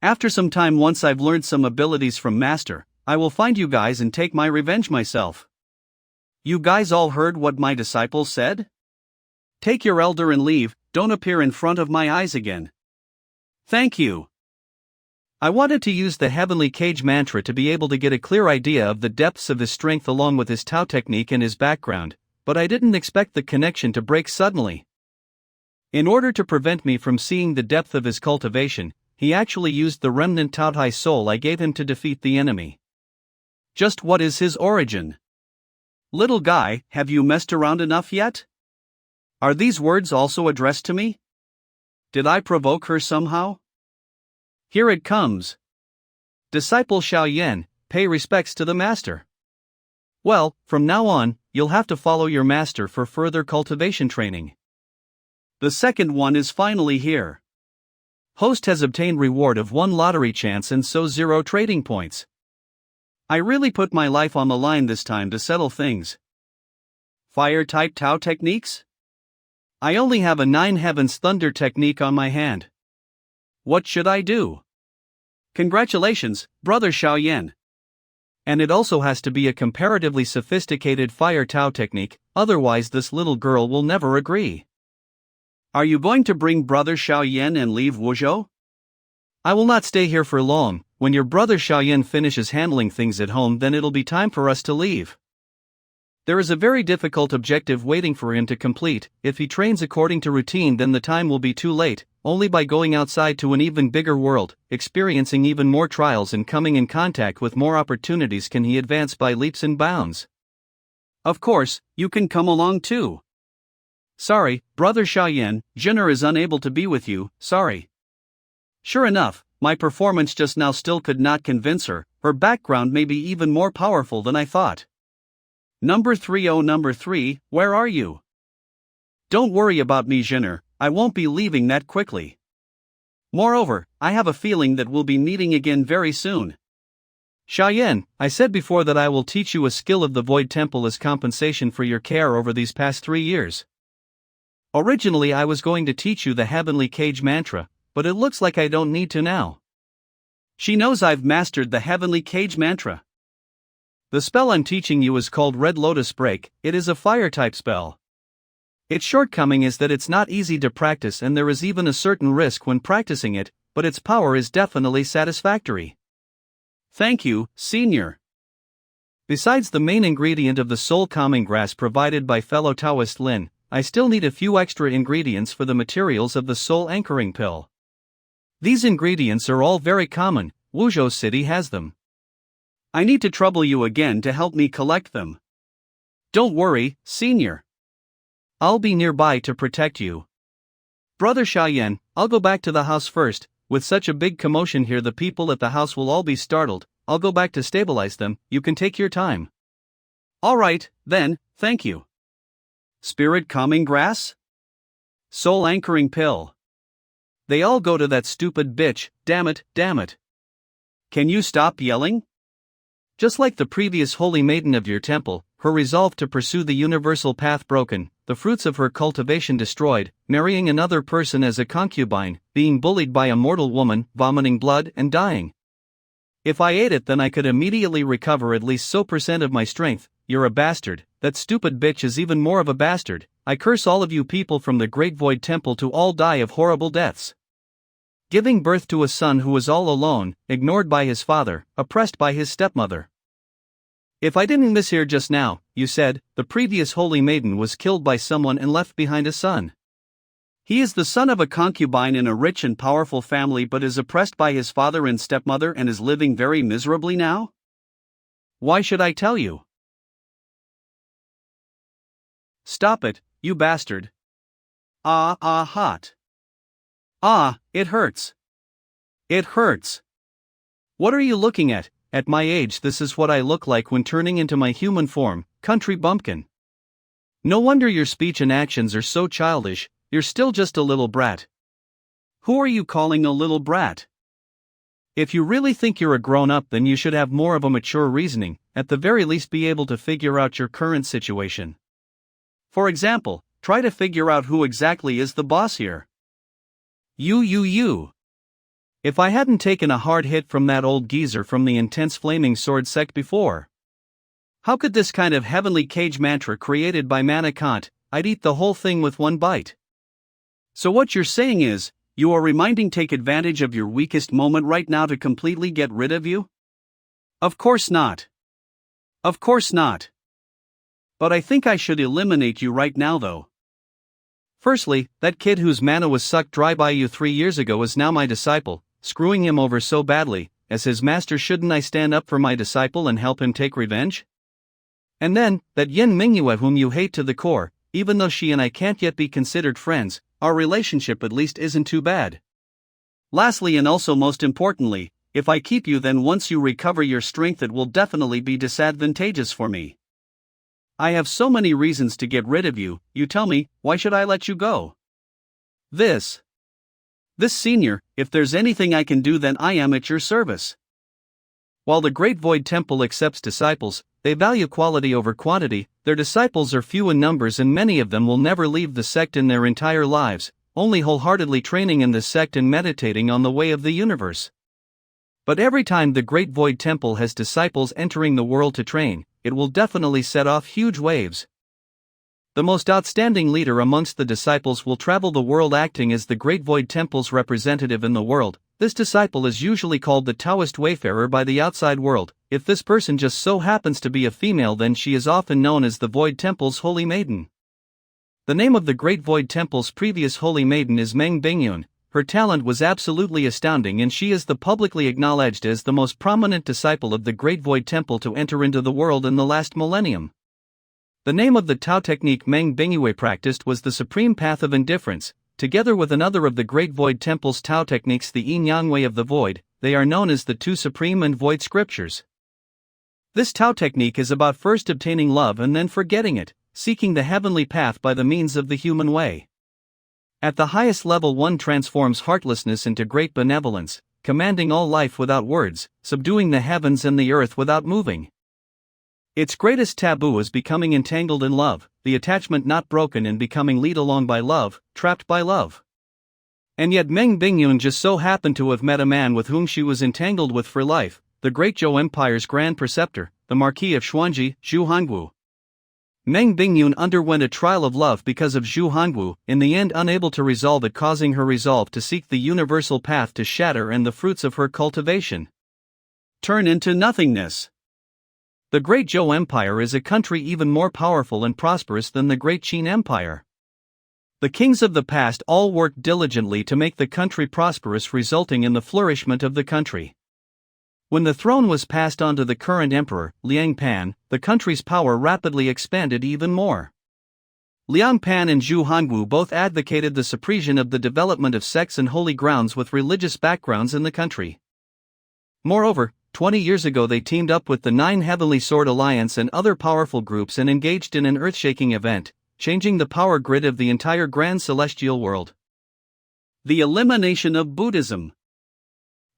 After some time, once I've learned some abilities from Master, I will find you guys and take my revenge myself. You guys all heard what my disciple said? Take your elder and leave, don't appear in front of my eyes again. Thank you. I wanted to use the Heavenly Cage Mantra to be able to get a clear idea of the depths of his strength along with his Tao technique and his background, but I didn't expect the connection to break suddenly. In order to prevent me from seeing the depth of his cultivation, he actually used the remnant Tao Tai soul I gave him to defeat the enemy. Just what is his origin? Little guy, have you messed around enough yet? Are these words also addressed to me? Did I provoke her somehow? Here it comes. Disciple Xiao Yan, pay respects to the master. Well, from now on, you'll have to follow your master for further cultivation training. The second one is finally here. Host has obtained reward of 1 lottery chance and so 0 trading points. I really put my life on the line this time to settle things. Fire type Tao techniques? I only have a 9 Heavens Thunder technique on my hand. What should I do? Congratulations, Brother Xiao Yan. And it also has to be a comparatively sophisticated Fire Tao technique, otherwise this little girl will never agree. Are you going to bring Brother Xiao Yan and leave Wuzhou? I will not stay here for long. When your brother Xiao Yan finishes handling things at home, then it'll be time for us to leave. There is a very difficult objective waiting for him to complete. If he trains according to routine, then the time will be too late. Only by going outside to an even bigger world, experiencing even more trials and coming in contact with more opportunities can he advance by leaps and bounds. Of course, you can come along too. Sorry, Brother Xiao Yan, Jinner is unable to be with you, sorry. Sure enough, my performance just now still could not convince her. Her background may be even more powerful than I thought. Number 3, where are you? Don't worry about me, Jinner, I won't be leaving that quickly. Moreover, I have a feeling that we'll be meeting again very soon. Xiaoyan, I said before that I will teach you a skill of the Void Temple as compensation for your care over these past 3 years. Originally I was going to teach you the Heavenly Cage Mantra, but it looks like I don't need to now. She knows I've mastered the Heavenly Cage Mantra. The spell I'm teaching you is called Red Lotus Break. It is a fire-type spell. Its shortcoming is that it's not easy to practice and there is even a certain risk when practicing it, but its power is definitely satisfactory. Thank you, Senior. Besides the main ingredient of the soul calming grass provided by fellow Taoist Lin, I still need a few extra ingredients for the materials of the soul anchoring pill. These ingredients are all very common, Wuzhou City has them. I need to trouble you again to help me collect them. Don't worry, Senior. I'll be nearby to protect you. Brother Xiaoyan, I'll go back to the house first. With such a big commotion here, the people at the house will all be startled. I'll go back to stabilize them. You can take your time. Alright, then, thank you. Spirit calming grass? Soul anchoring pill. They all go to that stupid bitch, damn it. Can you stop yelling? Just like the previous holy maiden of your temple, her resolve to pursue the universal path broken, the fruits of her cultivation destroyed, marrying another person as a concubine, being bullied by a mortal woman, vomiting blood and dying. If I ate it, then I could immediately recover at least so % of my strength. You're a bastard. That stupid bitch is even more of a bastard. I curse all of you people from the Great Void Temple to all die of horrible deaths. Giving birth to a son who was all alone, ignored by his father, oppressed by his stepmother. If I didn't mishear just now, you said, the previous holy maiden was killed by someone and left behind a son. He is the son of a concubine in a rich and powerful family but is oppressed by his father and stepmother and is living very miserably now? Why should I tell you? Stop it, you bastard. Hot. It hurts. It hurts. What are you looking at? At my age, this is what I look like when turning into my human form, country bumpkin. No wonder your speech and actions are so childish. You're still just a little brat. Who are you calling a little brat? If you really think you're a grown-up, then you should have more of a mature reasoning, at the very least be able to figure out your current situation. For example, try to figure out who exactly is the boss here. You. If I hadn't taken a hard hit from that old geezer from the intense flaming sword sect before. How could this kind of heavenly cage mantra created by Manhwa, I'd eat the whole thing with one bite. So what you're saying is, you are reminding take advantage of your weakest moment right now to completely get rid of you? Of course not. Of course not. But I think I should eliminate you right now though. Firstly, that kid whose mana was sucked dry by you 3 years ago is now my disciple, screwing him over so badly. As his master, shouldn't I stand up for my disciple and help him take revenge? And then, that Yin Mingyue whom you hate to the core, even though she and I can't yet be considered friends, our relationship at least isn't too bad. Lastly and also most importantly, if I keep you, then once you recover your strength it will definitely be disadvantageous for me. I have so many reasons to get rid of you, you tell me, why should I let you go? This senior, if there's anything I can do then I am at your service. While the Great Void Temple accepts disciples, they value quality over quantity. Their disciples are few in numbers and many of them will never leave the sect in their entire lives, only wholeheartedly training in the sect and meditating on the way of the universe. But every time the Great Void Temple has disciples entering the world to train, it will definitely set off huge waves. The most outstanding leader amongst the disciples will travel the world acting as the Great Void Temple's representative in the world. This disciple is usually called the Taoist wayfarer by the outside world. If this person just so happens to be a female, then she is often known as the Void Temple's Holy Maiden. The name of the Great Void Temple's previous Holy Maiden is Meng Bingyun. Her talent was absolutely astounding and she is the publicly acknowledged as the most prominent disciple of the Great Void Temple to enter into the world in the last millennium. The name of the Tao technique Meng Bingyue practiced was the Supreme Path of Indifference. Together with another of the Great Void Temple's Tao techniques, the Yin-Yang Way of the Void, they are known as the two Supreme and Void Scriptures. This Tao technique is about first obtaining love and then forgetting it, seeking the heavenly path by the means of the human way. At the highest level, one transforms heartlessness into great benevolence. commanding all life without words, subduing the heavens and the earth without moving. Its greatest taboo is becoming entangled in love, the attachment not broken and becoming led along by love, trapped by love. And yet Meng Bingyun just so happened to have met a man with whom she was entangled with for life, the Great Zhou Empire's Grand Preceptor, the Marquis of Xuanji, Zhu Hongwu. Meng Bingyun underwent a trial of love because of Zhu Hongwu, in the end unable to resolve it, causing her resolve to seek the universal path to shatter and the fruits of her cultivation turn into nothingness. The Great Zhou Empire is a country even more powerful and prosperous than the Great Qin Empire. The kings of the past all worked diligently to make the country prosperous, resulting in the flourishment of the country. When the throne was passed on to the current emperor, Liang Pan, the country's power rapidly expanded even more. Liang Pan and Zhu Hongwu both advocated the suppression of the development of sects and holy grounds with religious backgrounds in the country. Moreover, 20 years ago they teamed up with the Nine Heavenly Sword Alliance and other powerful groups and engaged in an earth-shaking event, changing the power grid of the entire grand celestial world. The elimination of Buddhism.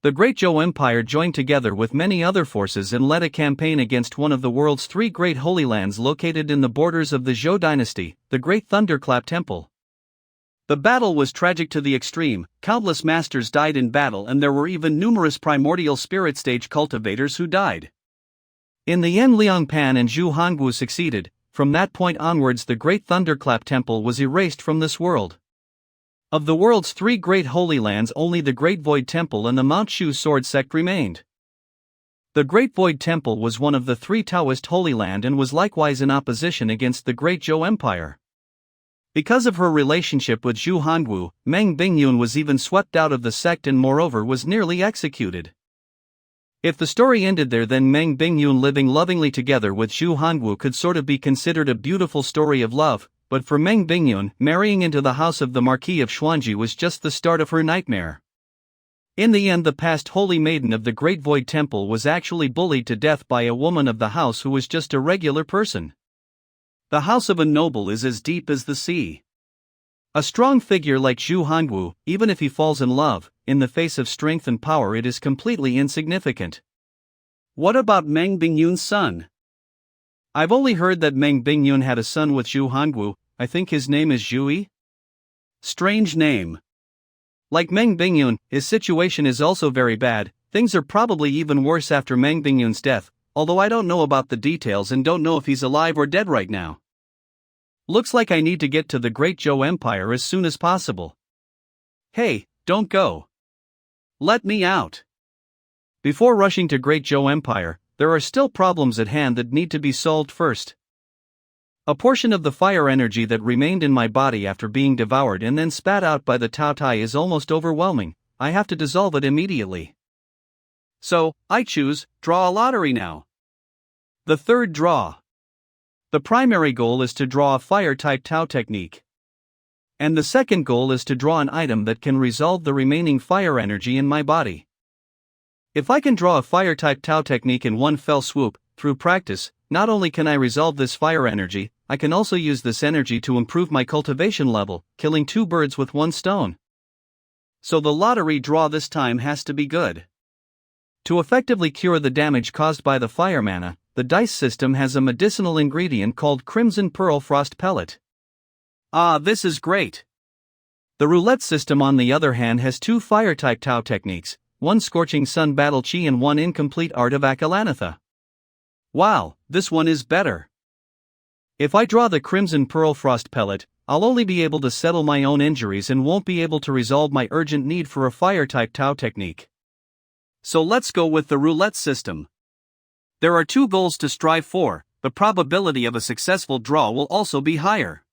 The Great Zhou Empire joined together with many other forces and led a campaign against one of the world's three great holy lands located in the borders of the Zhou dynasty, the Great Thunderclap Temple. The battle was tragic to the extreme, countless masters died in battle and there were even numerous primordial spirit stage cultivators who died. In the end Liang Pan and Zhu Hongwu succeeded. From that point onwards the Great Thunderclap Temple was erased from this world. Of the world's three great holy lands only the Great Void Temple and the Mount Shu Sword Sect remained. The Great Void Temple was one of the three Taoist holy land and was likewise in opposition against the Great Zhou Empire. Because of her relationship with Zhu Hongwu, Meng Bingyun was even swept out of the sect and moreover was nearly executed. If the story ended there, then Meng Bingyun living lovingly together with Zhu Hongwu could sort of be considered a beautiful story of love, but for Meng Bingyun, marrying into the house of the Marquis of Xuanji was just the start of her nightmare. In the end the past holy maiden of the Great Void Temple was actually bullied to death by a woman of the house who was just a regular person. The house of a noble is as deep as the sea. A strong figure like Zhu Hongwu, even if he falls in love, in the face of strength and power it is completely insignificant. What about Meng Bingyun's son? I've only heard that Meng Bingyun had a son with Zhu Hongwu, I think his name is Zhui? Strange name. Like Meng Bingyun, his situation is also very bad, things are probably even worse after Meng Bingyun's death, although I don't know about the details and don't know if he's alive or dead right now. Looks like I need to get to the Great Zhou Empire as soon as possible. Hey, don't go. Let me out. Before rushing to Great Zhou Empire, there are still problems at hand that need to be solved first. A portion of the fire energy that remained in my body after being devoured and then spat out by the Tao Tai is almost overwhelming. I have to dissolve it immediately. So, I choose, draw a lottery now. The third draw. The primary goal is to draw a fire-type Tao technique. And the second goal is to draw an item that can resolve the remaining fire energy in my body. If I can draw a fire-type Tao technique in one fell swoop, through practice, not only can I resolve this fire energy, I can also use this energy to improve my cultivation level, killing two birds with one stone. So the lottery draw this time has to be good. To effectively cure the damage caused by the fire mana, the dice system has a medicinal ingredient called Crimson Pearl Frost Pellet. Ah, this is great. The roulette system on the other hand has two fire-type Tao techniques, one Scorching Sun Battle Chi and one Incomplete Art of Akalanatha. Wow, this one is better. If I draw the Crimson Pearl Frost Pellet, I'll only be able to settle my own injuries and won't be able to resolve my urgent need for a fire-type Tao technique. So let's go with the roulette system. There are two goals to strive for, the probability of a successful draw will also be higher.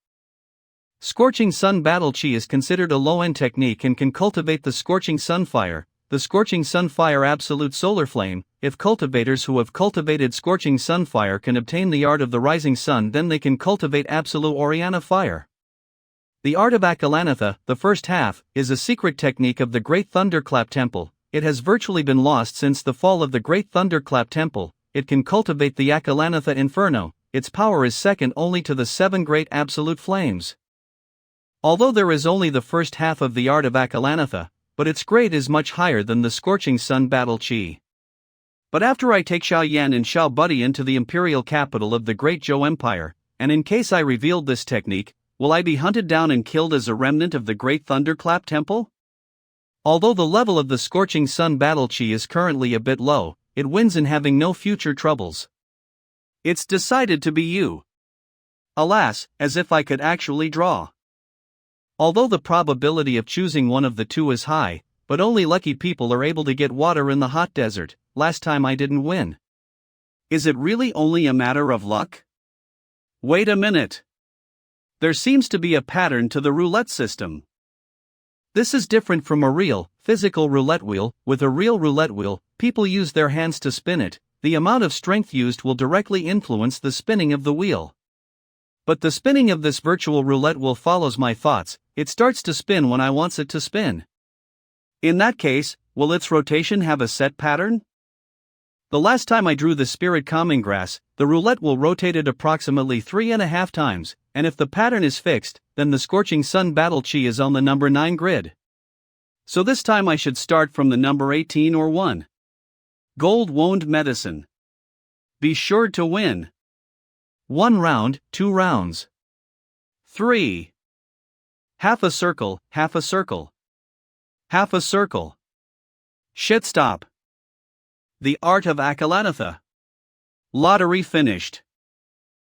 Scorching Sun Battle Chi is considered a low-end technique and can cultivate the Scorching Sun Fire, the Scorching Sun Fire Absolute Solar Flame. If cultivators who have cultivated Scorching Sun Fire can obtain the Art of the Rising Sun, then they can cultivate Absolute Oriana Fire. The Art of Akalanatha, the first half, is a secret technique of the Great Thunderclap Temple. It has virtually been lost since the fall of the Great Thunderclap Temple. It can cultivate the Akalanatha Inferno. Its power is second only to the 7 Great Absolute Flames. Although there is only the first half of the Art of Akalanatha, but its grade is much higher than the Scorching Sun Battle Chi. But after I take Xiao Yan and Xiao Buddy into the imperial capital of the Great Zhou Empire, and in case I revealed this technique, will I be hunted down and killed as a remnant of the Great Thunderclap Temple? Although the level of the Scorching Sun Battle Chi is currently a bit low, it wins in having no future troubles. It's decided to be you. Alas, as if I could actually draw. Although the probability of choosing one of the two is high, but only lucky people are able to get water in the hot desert. Last time I didn't win. Is it really only a matter of luck? Wait a minute. There seems to be a pattern to the roulette system. This is different from a real, physical roulette wheel. With a real roulette wheel, people use their hands to spin it. The amount of strength used will directly influence the spinning of the wheel. But the spinning of this virtual roulette wheel follows my thoughts. It starts to spin when I want it to spin. In that case, will its rotation have a set pattern? The last time I drew the Spirit Calming Grass, the roulette wheel rotated approximately 3.5 times, and if the pattern is fixed, then the Scorching Sun Battle Chi is on the number 9 grid. So this time I should start from the number 18 or 1. Gold Wound Medicine. Be sure to win. 1 round, 2 rounds. 3. Half a circle, half a circle. Half a circle. Shit stop. The Art of Akalanatha. Lottery finished.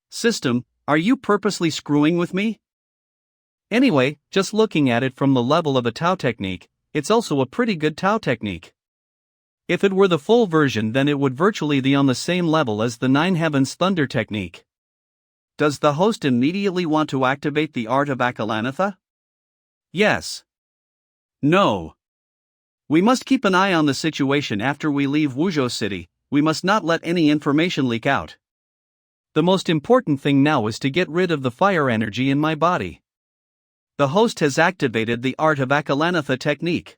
System, are you purposely screwing with me? Anyway, just looking at it from the level of a Tao technique, it's also a pretty good Tao technique. If it were the full version, then it would virtually be on the same level as the 9 Heavens Thunder technique. Does the host immediately want to activate the Art of Akalanatha? Yes. No. We must keep an eye on the situation after we leave Wuzhou City. We must not let any information leak out. The most important thing now is to get rid of the fire energy in my body. The host has activated the Art of Akalanatha technique.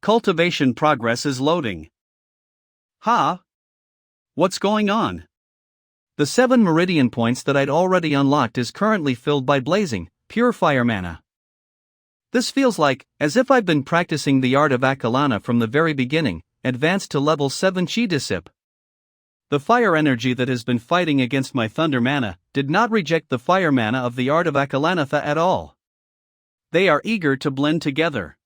Cultivation progress is loading. Ha! What's going on? The 7 meridian points that I'd already unlocked is currently filled by blazing, pure fire mana. This feels like, as if I've been practicing the Art of Akalana from the very beginning, advanced to level 7 Chi Disip. The fire energy that has been fighting against my thunder mana did not reject the fire mana of the Art of Akalanatha at all. They are eager to blend together.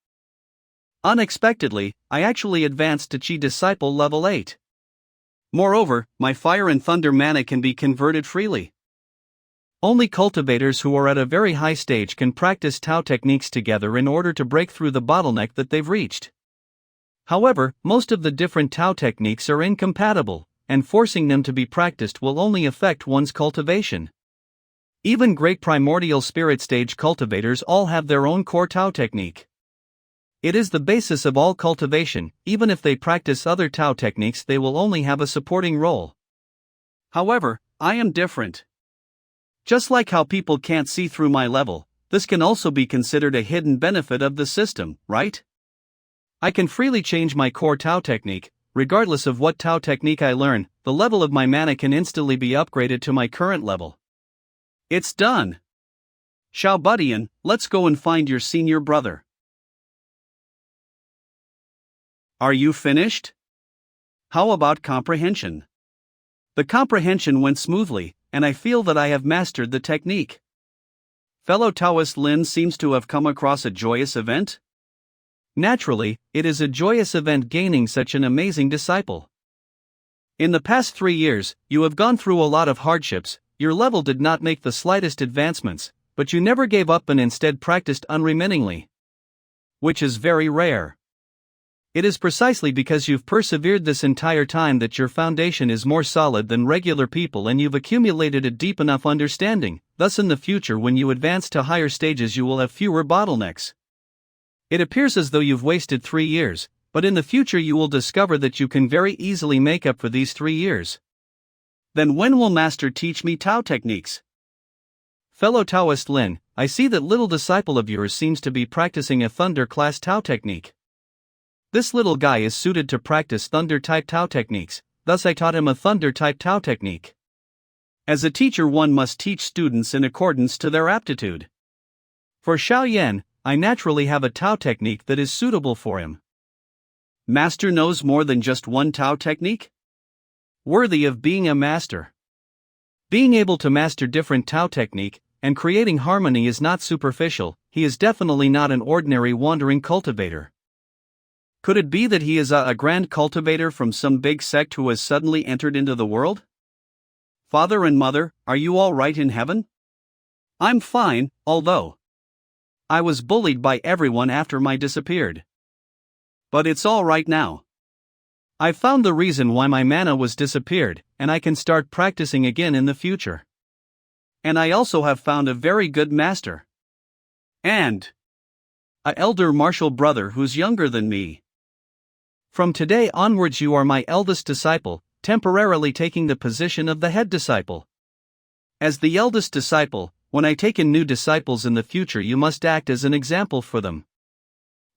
Unexpectedly, I actually advanced to Chi Disciple level 8. Moreover, my fire and thunder mana can be converted freely. Only cultivators who are at a very high stage can practice Tao techniques together in order to break through the bottleneck that they've reached. However, most of the different Tao techniques are incompatible, and forcing them to be practiced will only affect one's cultivation. Even great primordial spirit stage cultivators all have their own core Tao technique. It is the basis of all cultivation. Even if they practice other Tao techniques, they will only have a supporting role. However, I am different. Just like how people can't see through my level, this can also be considered a hidden benefit of the system, right? I can freely change my core Tao technique. Regardless of what Tao technique I learn, the level of my mana can instantly be upgraded to my current level. It's done. Xiao Budian, let's go and find your senior brother. Are you finished? How about comprehension? The comprehension went smoothly, and I feel that I have mastered the technique. Fellow Taoist Lin seems to have come across a joyous event. Naturally, it is a joyous event gaining such an amazing disciple. In the past 3 years, you have gone through a lot of hardships. Your level did not make the slightest advancements, but you never gave up and instead practiced unremittingly. Which is very rare. It is precisely because you've persevered this entire time that your foundation is more solid than regular people and you've accumulated a deep enough understanding. Thus in the future when you advance to higher stages you will have fewer bottlenecks. It appears as though you've wasted 3 years, but in the future you will discover that you can very easily make up for these 3 years. Then when will Master teach me Tao techniques? Fellow Taoist Lin, I see that little disciple of yours seems to be practicing a Thunder class Tao technique. This little guy is suited to practice Thunder-type Tao techniques, thus I taught him a Thunder-type Tao technique. As a teacher one must teach students in accordance to their aptitude. For Xiao Yan, I naturally have a Tao technique that is suitable for him. Master knows more than just one Tao technique? Worthy of being a master. Being able to master different Tao technique and creating harmony is not superficial, he is definitely not an ordinary wandering cultivator. Could it be that he is a grand cultivator from some big sect who has suddenly entered into the world? Father and mother, are you all right in heaven? I'm fine, although I was bullied by everyone after my disappeared. But it's all right now. I've found the reason why my mana was disappeared, and I can start practicing again in the future. And I also have found a very good master. And an elder martial brother who's younger than me. From today onwards you are my eldest disciple, temporarily taking the position of the head disciple. As the eldest disciple, when I take in new disciples in the future you must act as an example for them.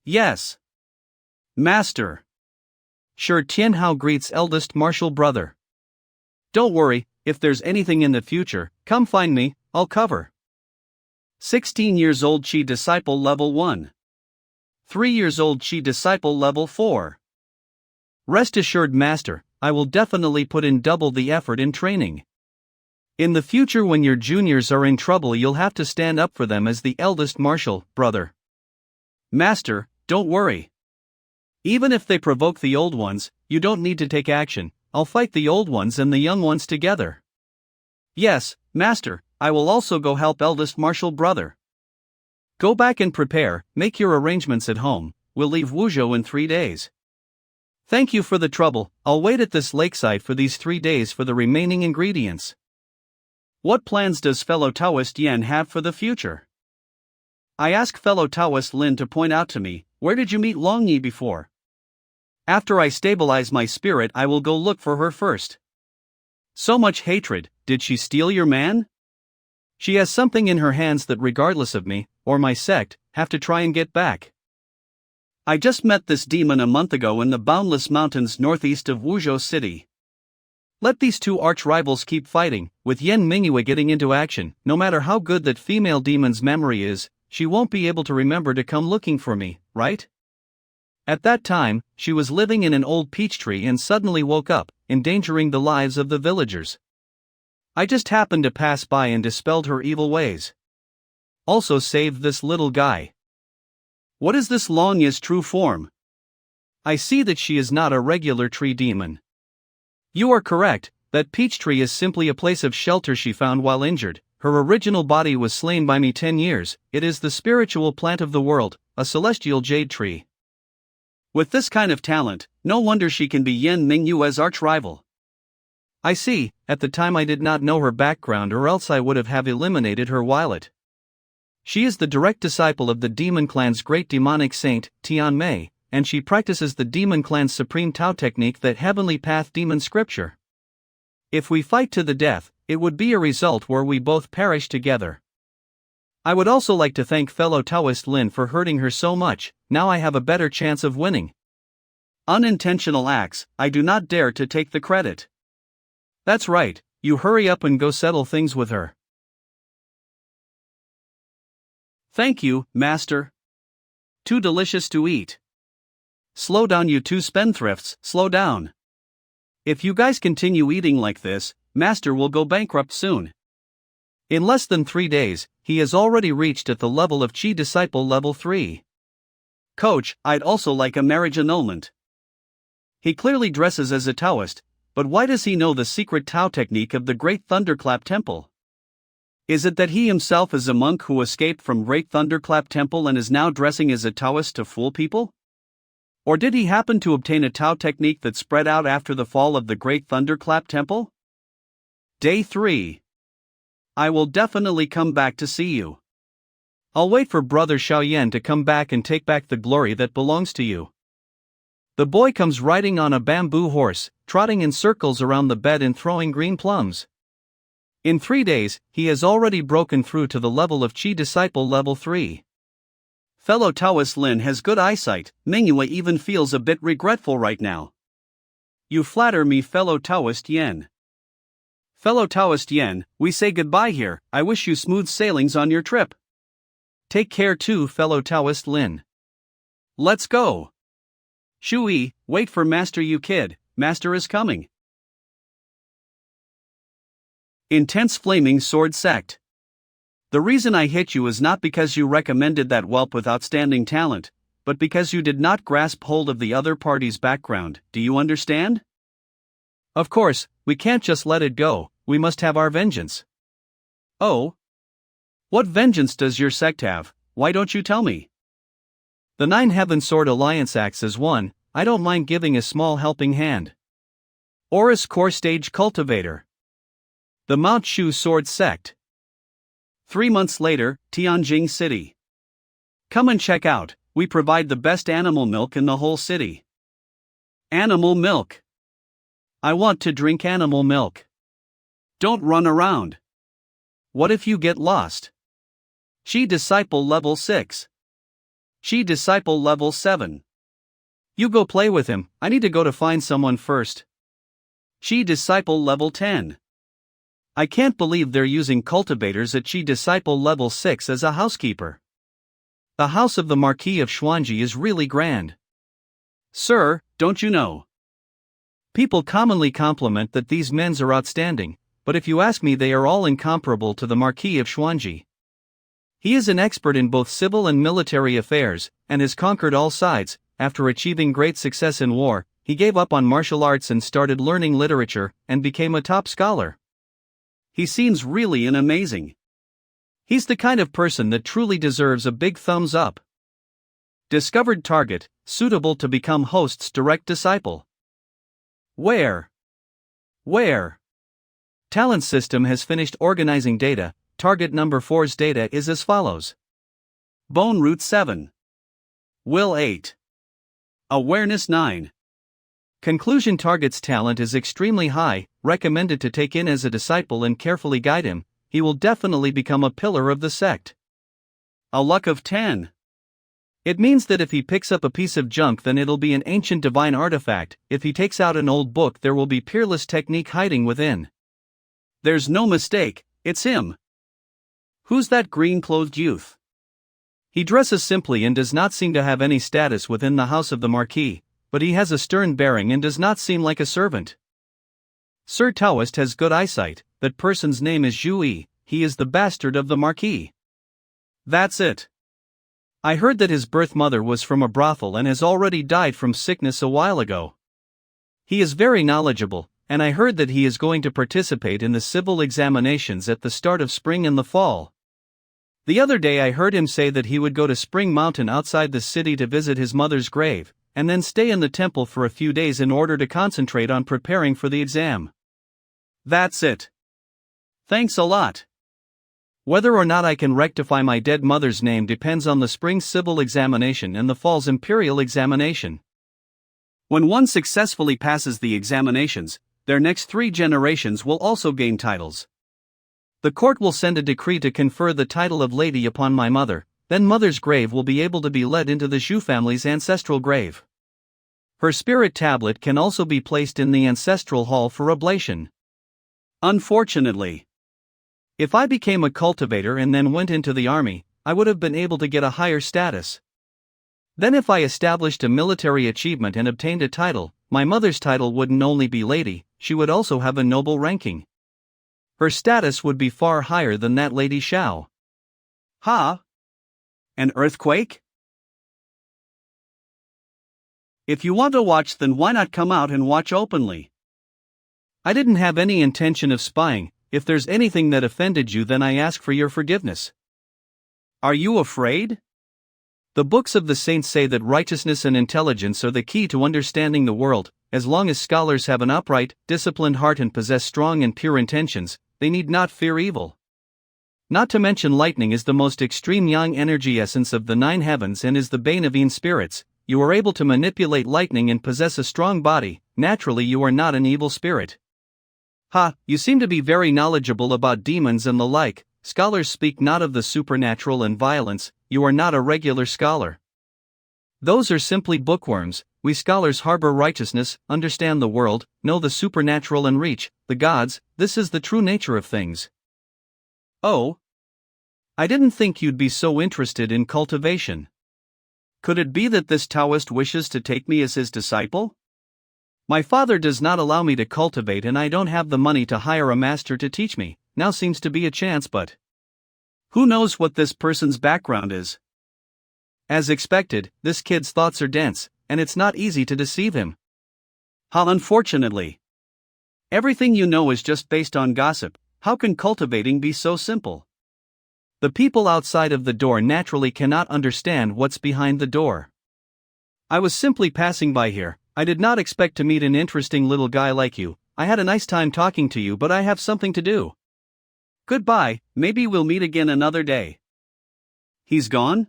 Yes. Master. Sure. Tianhao greets eldest martial brother. Don't worry, if there's anything in the future, come find me, I'll cover. 16 years old Chi disciple level 1. 3 years old Chi disciple level 4. Rest assured master, I will definitely put in double the effort in training. In the future when your juniors are in trouble you'll have to stand up for them as the eldest martial brother. Master, don't worry. Even if they provoke the old ones, you don't need to take action, I'll fight the old ones and the young ones together. Yes, master, I will also go help eldest martial brother. Go back and prepare, make your arrangements at home, we'll leave Wuzhou in 3 days. Thank you for the trouble, I'll wait at this lakeside for these 3 days for the remaining ingredients. What plans does fellow Taoist Yan have for the future? I ask fellow Taoist Lin to point out to me, where did you meet Long Yi before? After I stabilize my spirit I will go look for her first. So much hatred, did she steal your man? She has something in her hands that regardless of me, or my sect, have to try and get back. I just met this demon a month ago in the Boundless Mountains northeast of Wuzhou City. Let these two arch-rivals keep fighting, with Yen Mingyue getting into action, no matter how good that female demon's memory is, she won't be able to remember to come looking for me, right? At that time, she was living in an old peach tree and suddenly woke up, endangering the lives of the villagers. I just happened to pass by and dispelled her evil ways. Also saved this little guy. What is this Long Yi's true form? I see that she is not a regular tree demon. You are correct, that peach tree is simply a place of shelter she found while injured. Her original body was slain by me 10 years, it is the spiritual plant of the world, a celestial jade tree. With this kind of talent, no wonder she can be Yen Mingyue's arch-rival. I see, at the time I did not know her background or else I would have eliminated her while it. She is the direct disciple of the Demon Clan's great demonic saint, Tian Mei, and she practices the Demon Clan's supreme Tao technique, that heavenly path demon scripture. If we fight to the death, it would be a result where we both perish together. I would also like to thank fellow Taoist Lin for hurting her so much, now I have a better chance of winning. Unintentional acts, I do not dare to take the credit. That's right, you hurry up and go settle things with her. Thank you, master. Too delicious to eat. Slow down you two spendthrifts, slow down. If you guys continue eating like this, master will go bankrupt soon. In less than 3 days, he has already reached at the level of Chi Disciple level 3. Coach, I'd also like a marriage annulment. He clearly dresses as a Taoist, but why does he know the secret Tao technique of the Great Thunderclap Temple? Is it that he himself is a monk who escaped from Great Thunderclap Temple and is now dressing as a Taoist to fool people? Or did he happen to obtain a Tao technique that spread out after the fall of the Great Thunderclap Temple? Day 3. I will definitely come back to see you. I'll wait for Brother Xiaoyan to come back and take back the glory that belongs to you. The boy comes riding on a bamboo horse, trotting in circles around the bed and throwing green plums. In 3 days, he has already broken through to the level of Chi Disciple level 3. Fellow Taoist Lin has good eyesight, Mingyue even feels a bit regretful right now. You flatter me, fellow Taoist Yen. Fellow Taoist Yen, we say goodbye here, I wish you smooth sailings on your trip. Take care too, fellow Taoist Lin. Let's go. Shui, wait for Master, you kid, Master is coming. Intense Flaming Sword Sect. The reason I hit you is not because you recommended that whelp with outstanding talent, but because you did not grasp hold of the other party's background. Do you understand? Of course, we can't just let it go, we must have our vengeance. Oh? What vengeance does your sect have? Why don't you tell me? The Nine Heaven Sword Alliance acts as one. I don't mind giving a small helping hand. Oris Core Stage Cultivator. The Mount Shu Sword Sect. 3 months later, Tianjing City. Come and check out, we provide the best animal milk in the whole city. Animal milk. I want to drink animal milk. Don't run around. What if you get lost? She Disciple Level 6. She Disciple Level 7. You go play with him, I need to go to find someone first. She Disciple Level 10. I can't believe they're using cultivators at She Disciple Level 6 as a housekeeper. The house of the Marquis of Xuanji is really grand. Sir, don't you know? People commonly compliment that these men are outstanding, but if you ask me, they are all incomparable to the Marquis of Xuanji. He is an expert in both civil and military affairs, and has conquered all sides. After achieving great success in war, he gave up on martial arts and started learning literature, and became a top scholar. He seems really amazing. He's the kind of person that truly deserves a big thumbs up. Discovered target, suitable to become host's direct disciple. Where? Talent system has finished organizing data. Target number 4's data is as follows. Bone root 7. Will 8. Awareness 9. Conclusion target's talent is extremely high, recommended to take in as a disciple and carefully guide him. He will definitely become a pillar of the sect. A luck of 10. It means that if he picks up a piece of junk, then it'll be an ancient divine artifact. If he takes out an old book, there will be peerless technique hiding within. There's no mistake, it's him. Who's that green-clothed youth? He dresses simply and does not seem to have any status within the house of the Marquis, but he has a stern bearing and does not seem like a servant. Sir Taoist has good eyesight. That person's name is Zhu. He is the bastard of the Marquis. That's it. I heard that his birth mother was from a brothel and has already died from sickness a while ago. He is very knowledgeable, and I heard that he is going to participate in the civil examinations at the start of spring and the fall. The other day I heard him say that he would go to Spring Mountain outside the city to visit his mother's grave, and then stay in the temple for a few days in order to concentrate on preparing for the exam. That's it. Thanks a lot. Whether or not I can rectify my dead mother's name depends on the spring civil examination and the fall's imperial examination. When one successfully passes the examinations, their next 3 generations will also gain titles. The court will send a decree to confer the title of lady upon my mother, then mother's grave will be able to be led into the Zhu family's ancestral grave. Her spirit tablet can also be placed in the ancestral hall for oblation. Unfortunately, if I became a cultivator and then went into the army, I would have been able to get a higher status. Then if I established a military achievement and obtained a title, my mother's title wouldn't only be lady, she would also have a noble ranking. Her status would be far higher than that Lady Xiao. Ha! An earthquake? If you want to watch, then why not come out and watch openly? I didn't have any intention of spying. If there's anything that offended you, then I ask for your forgiveness. Are you afraid? The books of the saints say that righteousness and intelligence are the key to understanding the world. As long as scholars have an upright, disciplined heart and possess strong and pure intentions, they need not fear evil. Not to mention lightning is the most extreme yang energy essence of the 9 heavens and is the bane of Yin spirits. You are able to manipulate lightning and possess a strong body. Naturally you are not an evil spirit. Ha, you seem to be very knowledgeable about demons and the like. Scholars speak not of the supernatural and violence. You are not a regular scholar. Those are simply bookworms. We scholars harbor righteousness, understand the world, know the supernatural and reach the gods. This is the true nature of things. Oh? I didn't think you'd be so interested in cultivation. Could it be that this Taoist wishes to take me as his disciple? My father does not allow me to cultivate and I don't have the money to hire a master to teach me. Now seems to be a chance, but who knows what this person's background is? As expected, this kid's thoughts are dense, and it's not easy to deceive him. How unfortunately. Everything you know is just based on gossip. How can cultivating be so simple? The people outside of the door naturally cannot understand what's behind the door. I was simply passing by here. I did not expect to meet an interesting little guy like you. I had a nice time talking to you, but I have something to do. Goodbye, maybe we'll meet again another day. He's gone?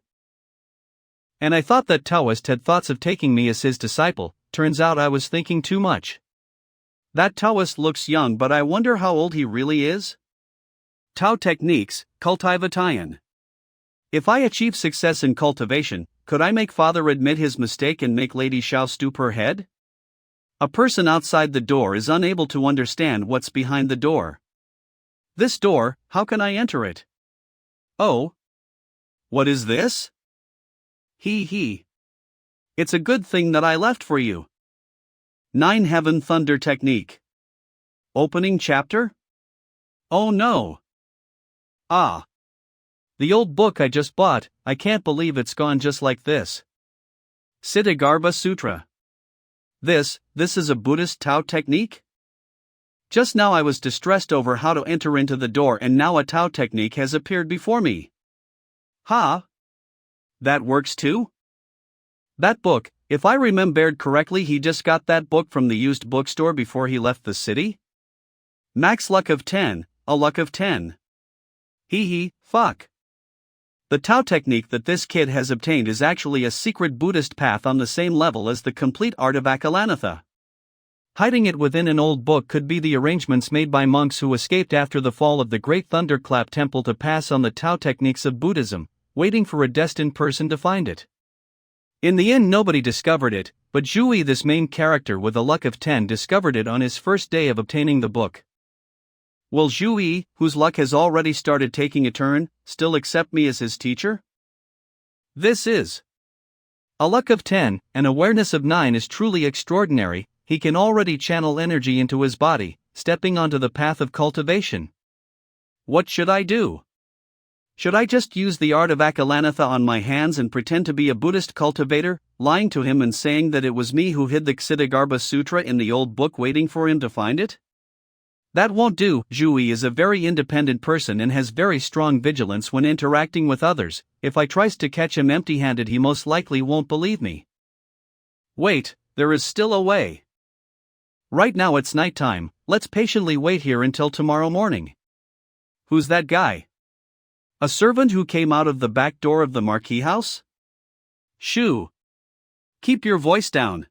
And I thought that Taoist had thoughts of taking me as his disciple. Turns out I was thinking too much. That Taoist looks young, but I wonder how old he really is? Tao techniques, cultivation. If I achieve success in cultivation, could I make father admit his mistake and make Lady Xiao stoop her head? A person outside the door is unable to understand what's behind the door. This door, how can I enter it? Oh. What is this? He. It's a good thing that I left for you. 9 Heaven Thunder Technique. Opening chapter? Oh no. Ah. The old book I just bought, I can't believe it's gone just like this. Ksitigarbha Sutra. This is a Buddhist Tao technique? Just now I was distressed over how to enter into the door and now a Tao technique has appeared before me. Ha! That works too? That book, if I remembered correctly, he just got that book from the used bookstore before he left the city? Max luck of 10, a luck of 10. Fuck. The Tao technique that this kid has obtained is actually a secret Buddhist path on the same level as the complete art of Akalanatha. Hiding it within an old book could be the arrangements made by monks who escaped after the fall of the Great Thunderclap Temple to pass on the Tao techniques of Buddhism, waiting for a destined person to find it. In the end, nobody discovered it, but Zhui, this main character with a luck of 10, discovered it on his first day of obtaining the book. Will Zhui, whose luck has already started taking a turn, still accept me as his teacher? This is a luck of 10, an awareness of 9 is truly extraordinary. He can already channel energy into his body, stepping onto the path of cultivation. What should I do? Should I just use the art of Akalanatha on my hands and pretend to be a Buddhist cultivator, lying to him and saying that it was me who hid the Ksitigarbha Sutra in the old book waiting for him to find it? That won't do. Zhui is a very independent person and has very strong vigilance when interacting with others. If I tries to catch him empty-handed, he most likely won't believe me. Wait, there is still a way. Right now it's nighttime, let's patiently wait here until tomorrow morning. Who's that guy? A servant who came out of the back door of the Marquis house? Shoo! Keep your voice down.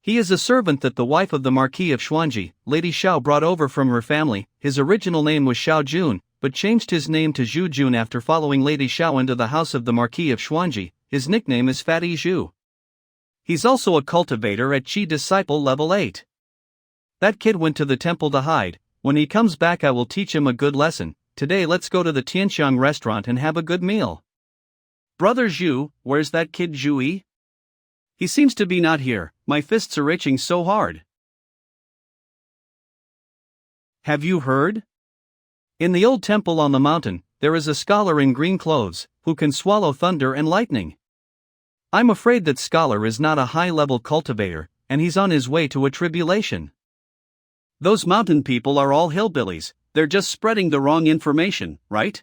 He is a servant that the wife of the Marquis of Xuanji, Lady Xiao, brought over from her family. His original name was Xiao Jun, but changed his name to Zhu Jun after following Lady Xiao into the house of the Marquis of Xuanji. His nickname is Fatty Zhu. He's also a cultivator at Qi Disciple Level 8. That kid went to the temple to hide. When he comes back I will teach him a good lesson. Today let's go to the Tianxiang restaurant and have a good meal. Brother Zhu, where's that kid Zhui? He seems to be not here. My fists are itching so hard. Have you heard? In the old temple on the mountain, there is a scholar in green clothes, who can swallow thunder and lightning. I'm afraid that scholar is not a high-level cultivator, and he's on his way to a tribulation. Those mountain people are all hillbillies, they're just spreading the wrong information, right?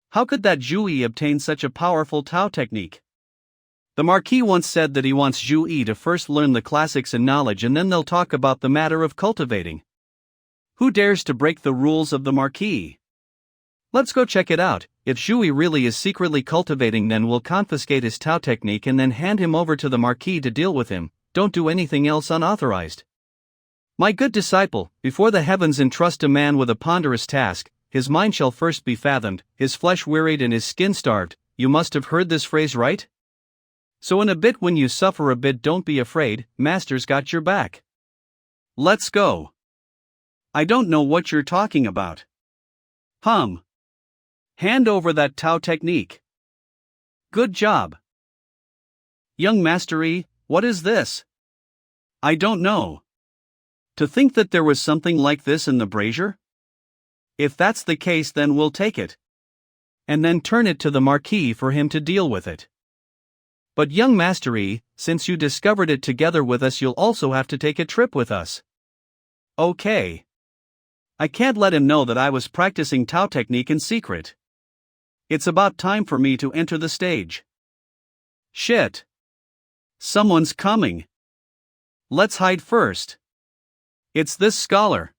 How could that Zhui obtain such a powerful Tao technique? The Marquis once said that he wants Zhui to first learn the classics and knowledge and then they'll talk about the matter of cultivating. Who dares to break the rules of the Marquis? Let's go check it out. If Zhui really is secretly cultivating, then we'll confiscate his Tao technique and then hand him over to the Marquis to deal with him. Don't do anything else unauthorized. My good disciple, before the heavens entrust a man with a ponderous task, his mind shall first be fathomed, his flesh wearied and his skin starved. You must have heard this phrase, right? So in a bit, when you suffer a bit, don't be afraid, Master's got your back. Let's go. I don't know what you're talking about. Hand over that Tao technique. Good job. Young Mastery, what is this? I don't know. To think that there was something like this in the brazier? If that's the case, then we'll take it. And then turn it to the Marquis for him to deal with it. But young Mastery, since you discovered it together with us, you'll also have to take a trip with us. Okay. I can't let him know that I was practicing Tao technique in secret. It's about time for me to enter the stage. Shit. Someone's coming. Let's hide first. It's this scholar.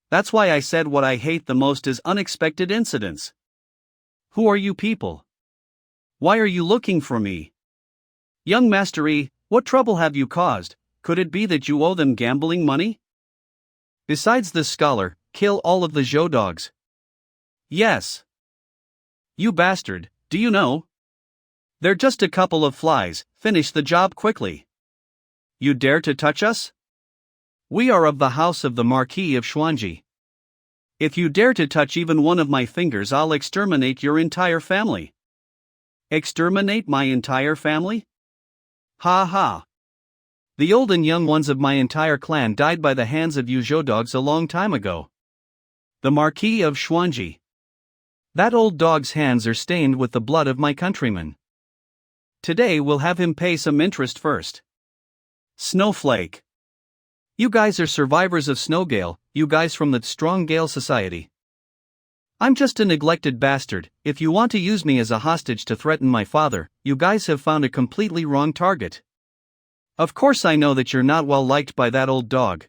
That's why I said what I hate the most is unexpected incidents. Who are you people? Why are you looking for me? Young Mastery, what trouble have you caused? Could it be that you owe them gambling money? Besides this scholar, kill all of the Zhou dogs. Yes. You bastard, do you know? They're just a couple of flies, finish the job quickly. You dare to touch us? We are of the house of the Marquis of Xuanji. If you dare to touch even one of my fingers, I'll exterminate your entire family. Exterminate my entire family? Ha ha. The old and young ones of my entire clan died by the hands of you Zhou dogs a long time ago. The Marquis of Xuanji. That old dog's hands are stained with the blood of my countrymen. Today we'll have him pay some interest first. Snowflake. You guys are survivors of Snowgale, you guys from the Strong Gale Society. I'm just a neglected bastard. If you want to use me as a hostage to threaten my father, you guys have found a completely wrong target. Of course I know that you're not well liked by that old dog.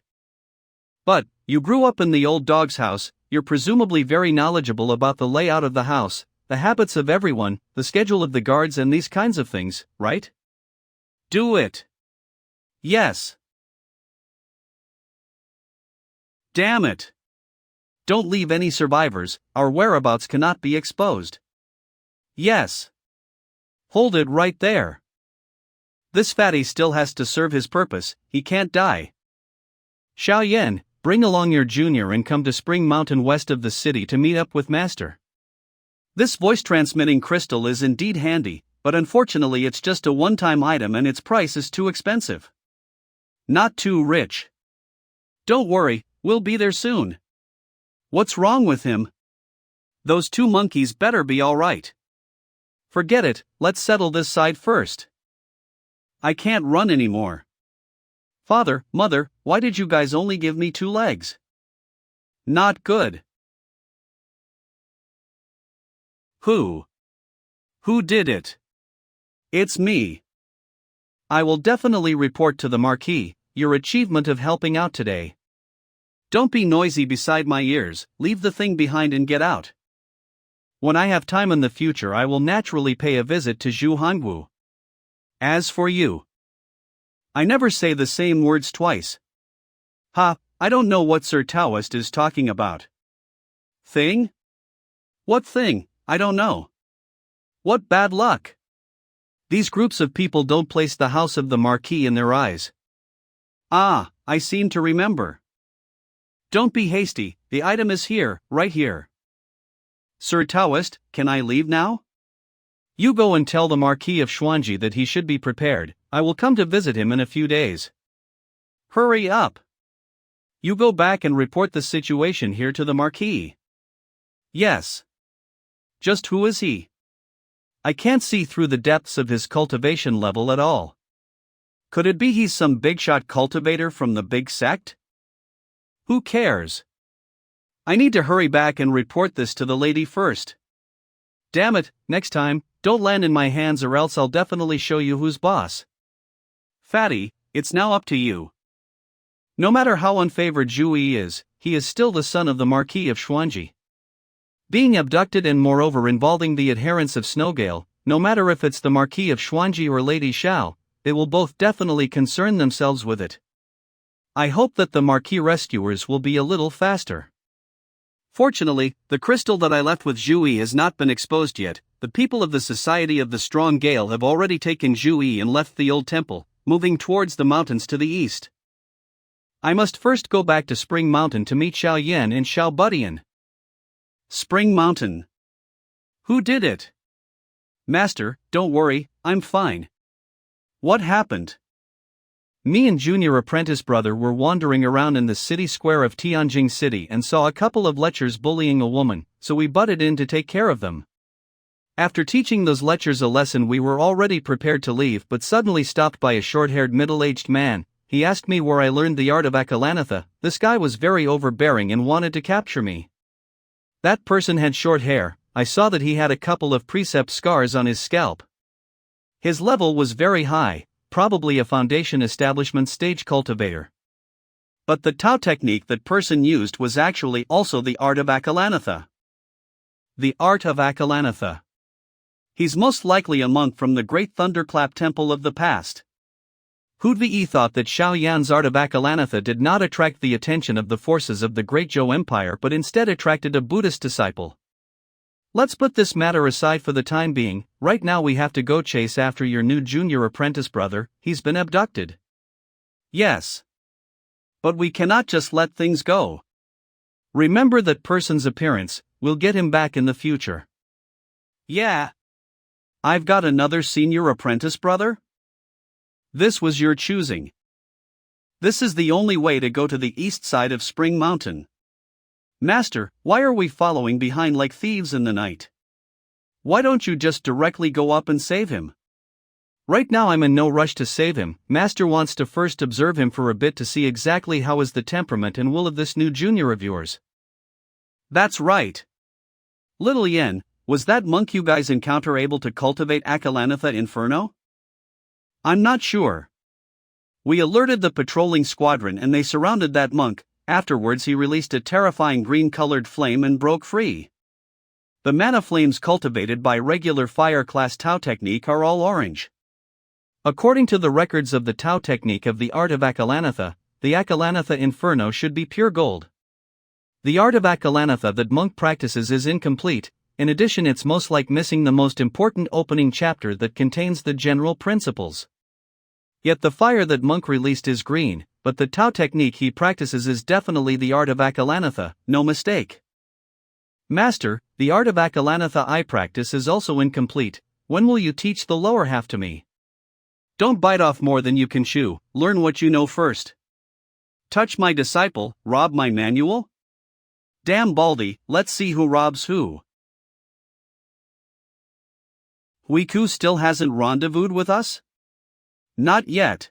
But, you grew up in the old dog's house, you're presumably very knowledgeable about the layout of the house, the habits of everyone, the schedule of the guards and these kinds of things, right? Do it. Yes. Damn it. Don't leave any survivors, our whereabouts cannot be exposed. Yes. Hold it right there. This fatty still has to serve his purpose, he can't die. Xiao Yan, bring along your junior and come to Spring Mountain west of the city to meet up with Master. This voice-transmitting crystal is indeed handy, but unfortunately it's just a one-time item and its price is too expensive. Not too rich. Don't worry, we'll be there soon. What's wrong with him? Those two monkeys better be alright. Forget it, let's settle this side first. I can't run anymore. Father, Mother, why did you guys only give me 2 legs? Not good. Who? Who did it? It's me. I will definitely report to the Marquis your achievement of helping out today. Don't be noisy beside my ears, leave the thing behind and get out. When I have time in the future, I will naturally pay a visit to Zhu Hangu. As for you, I never say the same words twice. Ha, I don't know what Sir Taoist is talking about. Thing? What thing? I don't know. What bad luck. These groups of people don't place the house of the Marquis in their eyes. Ah, I seem to remember. Don't be hasty, the item is here, right here. Sir Taoist, can I leave now? You go and tell the Marquis of Xuanji that he should be prepared, I will come to visit him in a few days. Hurry up. You go back and report the situation here to the Marquis. Yes. Just who is he? I can't see through the depths of his cultivation level at all. Could it be he's some big-shot cultivator from the big sect? Who cares? I need to hurry back and report this to the lady first. Damn it, next time, don't land in my hands or else I'll definitely show you who's boss. Fatty, it's now up to you. No matter how unfavored Zhu Yi is, he is still the son of the Marquis of Xuanji. Being abducted and moreover involving the adherents of Snowgale, no matter if it's the Marquis of Xuanji or Lady Xiao, they will both definitely concern themselves with it. I hope that the Marquis rescuers will be a little faster. Fortunately, the crystal that I left with Zhu Yi has not been exposed yet. The people of the Society of the Strong Gale have already taken Zhu Yi and left the old temple, moving towards the mountains to the east. I must first go back to Spring Mountain to meet Xiao Yan and Xiao Budian. Spring Mountain. Who did it? Master, don't worry, I'm fine. What happened? Me and junior apprentice brother were wandering around in the city square of Tianjin City and saw a couple of lechers bullying a woman, so we butted in to take care of them. After teaching those lechers a lesson, we were already prepared to leave, but suddenly stopped by a short-haired middle-aged man. He asked me where I learned the art of Akalanatha. This guy was very overbearing and wanted to capture me. That person had short hair. I saw that he had a couple of precept scars on his scalp. His level was very high, probably a foundation establishment stage cultivator. But the Tao technique that person used was actually also the art of Akalanatha. The art of Akalanatha. He's most likely a monk from the great thunderclap temple of the past. Hudvi thought that Xiao Yan's art of Akalanatha did not attract the attention of the forces of the Great Zhou Empire but instead attracted a Buddhist disciple. Let's put this matter aside for the time being. Right now we have to go chase after your new junior apprentice brother. He's been abducted. Yes. But we cannot just let things go. Remember that person's appearance. We'll get him back in the future. Yeah. I've got another senior apprentice brother? This was your choosing. This is the only way to go to the east side of Spring Mountain. Master, why are we following behind like thieves in the night? Why don't you just directly go up and save him? Right now I'm in no rush to save him. Master wants to first observe him for a bit to see exactly how is the temperament and will of this new junior of yours. That's right. Little Yen, was that monk you guys encounter able to cultivate Akalanatha Inferno? I'm not sure. We alerted the patrolling squadron and they surrounded that monk. Afterwards he released a terrifying green-colored flame and broke free. The mana flames cultivated by regular fire class Tao technique are all orange. According to the records of the Tao technique of the art of Akalanatha, the Akalanatha Inferno should be pure gold. The art of Akalanatha that monk practices is incomplete. In addition, it's most like missing the most important opening chapter that contains the general principles. Yet the fire that monk released is green, but the Tao technique he practices is definitely the art of Akalanatha, no mistake. Master, the art of Akalanatha I practice is also incomplete. When will you teach the lower half to me? Don't bite off more than you can chew, learn what you know first. Touch my disciple, rob my manual? Damn Baldy, let's see who robs who. Huiku still hasn't rendezvoused with us? Not yet.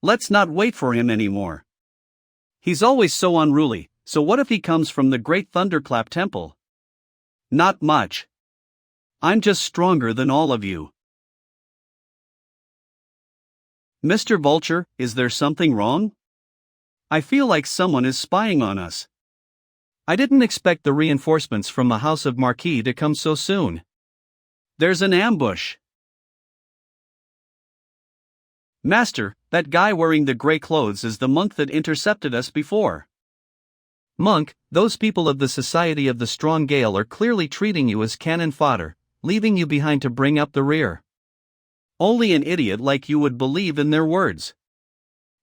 Let's not wait for him anymore. He's always so unruly, so what if he comes from the Great Thunderclap Temple? Not much. I'm just stronger than all of you. Mr. Vulture, is there something wrong? I feel like someone is spying on us. I didn't expect the reinforcements from the House of Marquis to come so soon. There's an ambush. Master, that guy wearing the gray clothes is the monk that intercepted us before. Monk, those people of the Society of the Strong Gale are clearly treating you as cannon fodder, leaving you behind to bring up the rear. Only an idiot like you would believe in their words.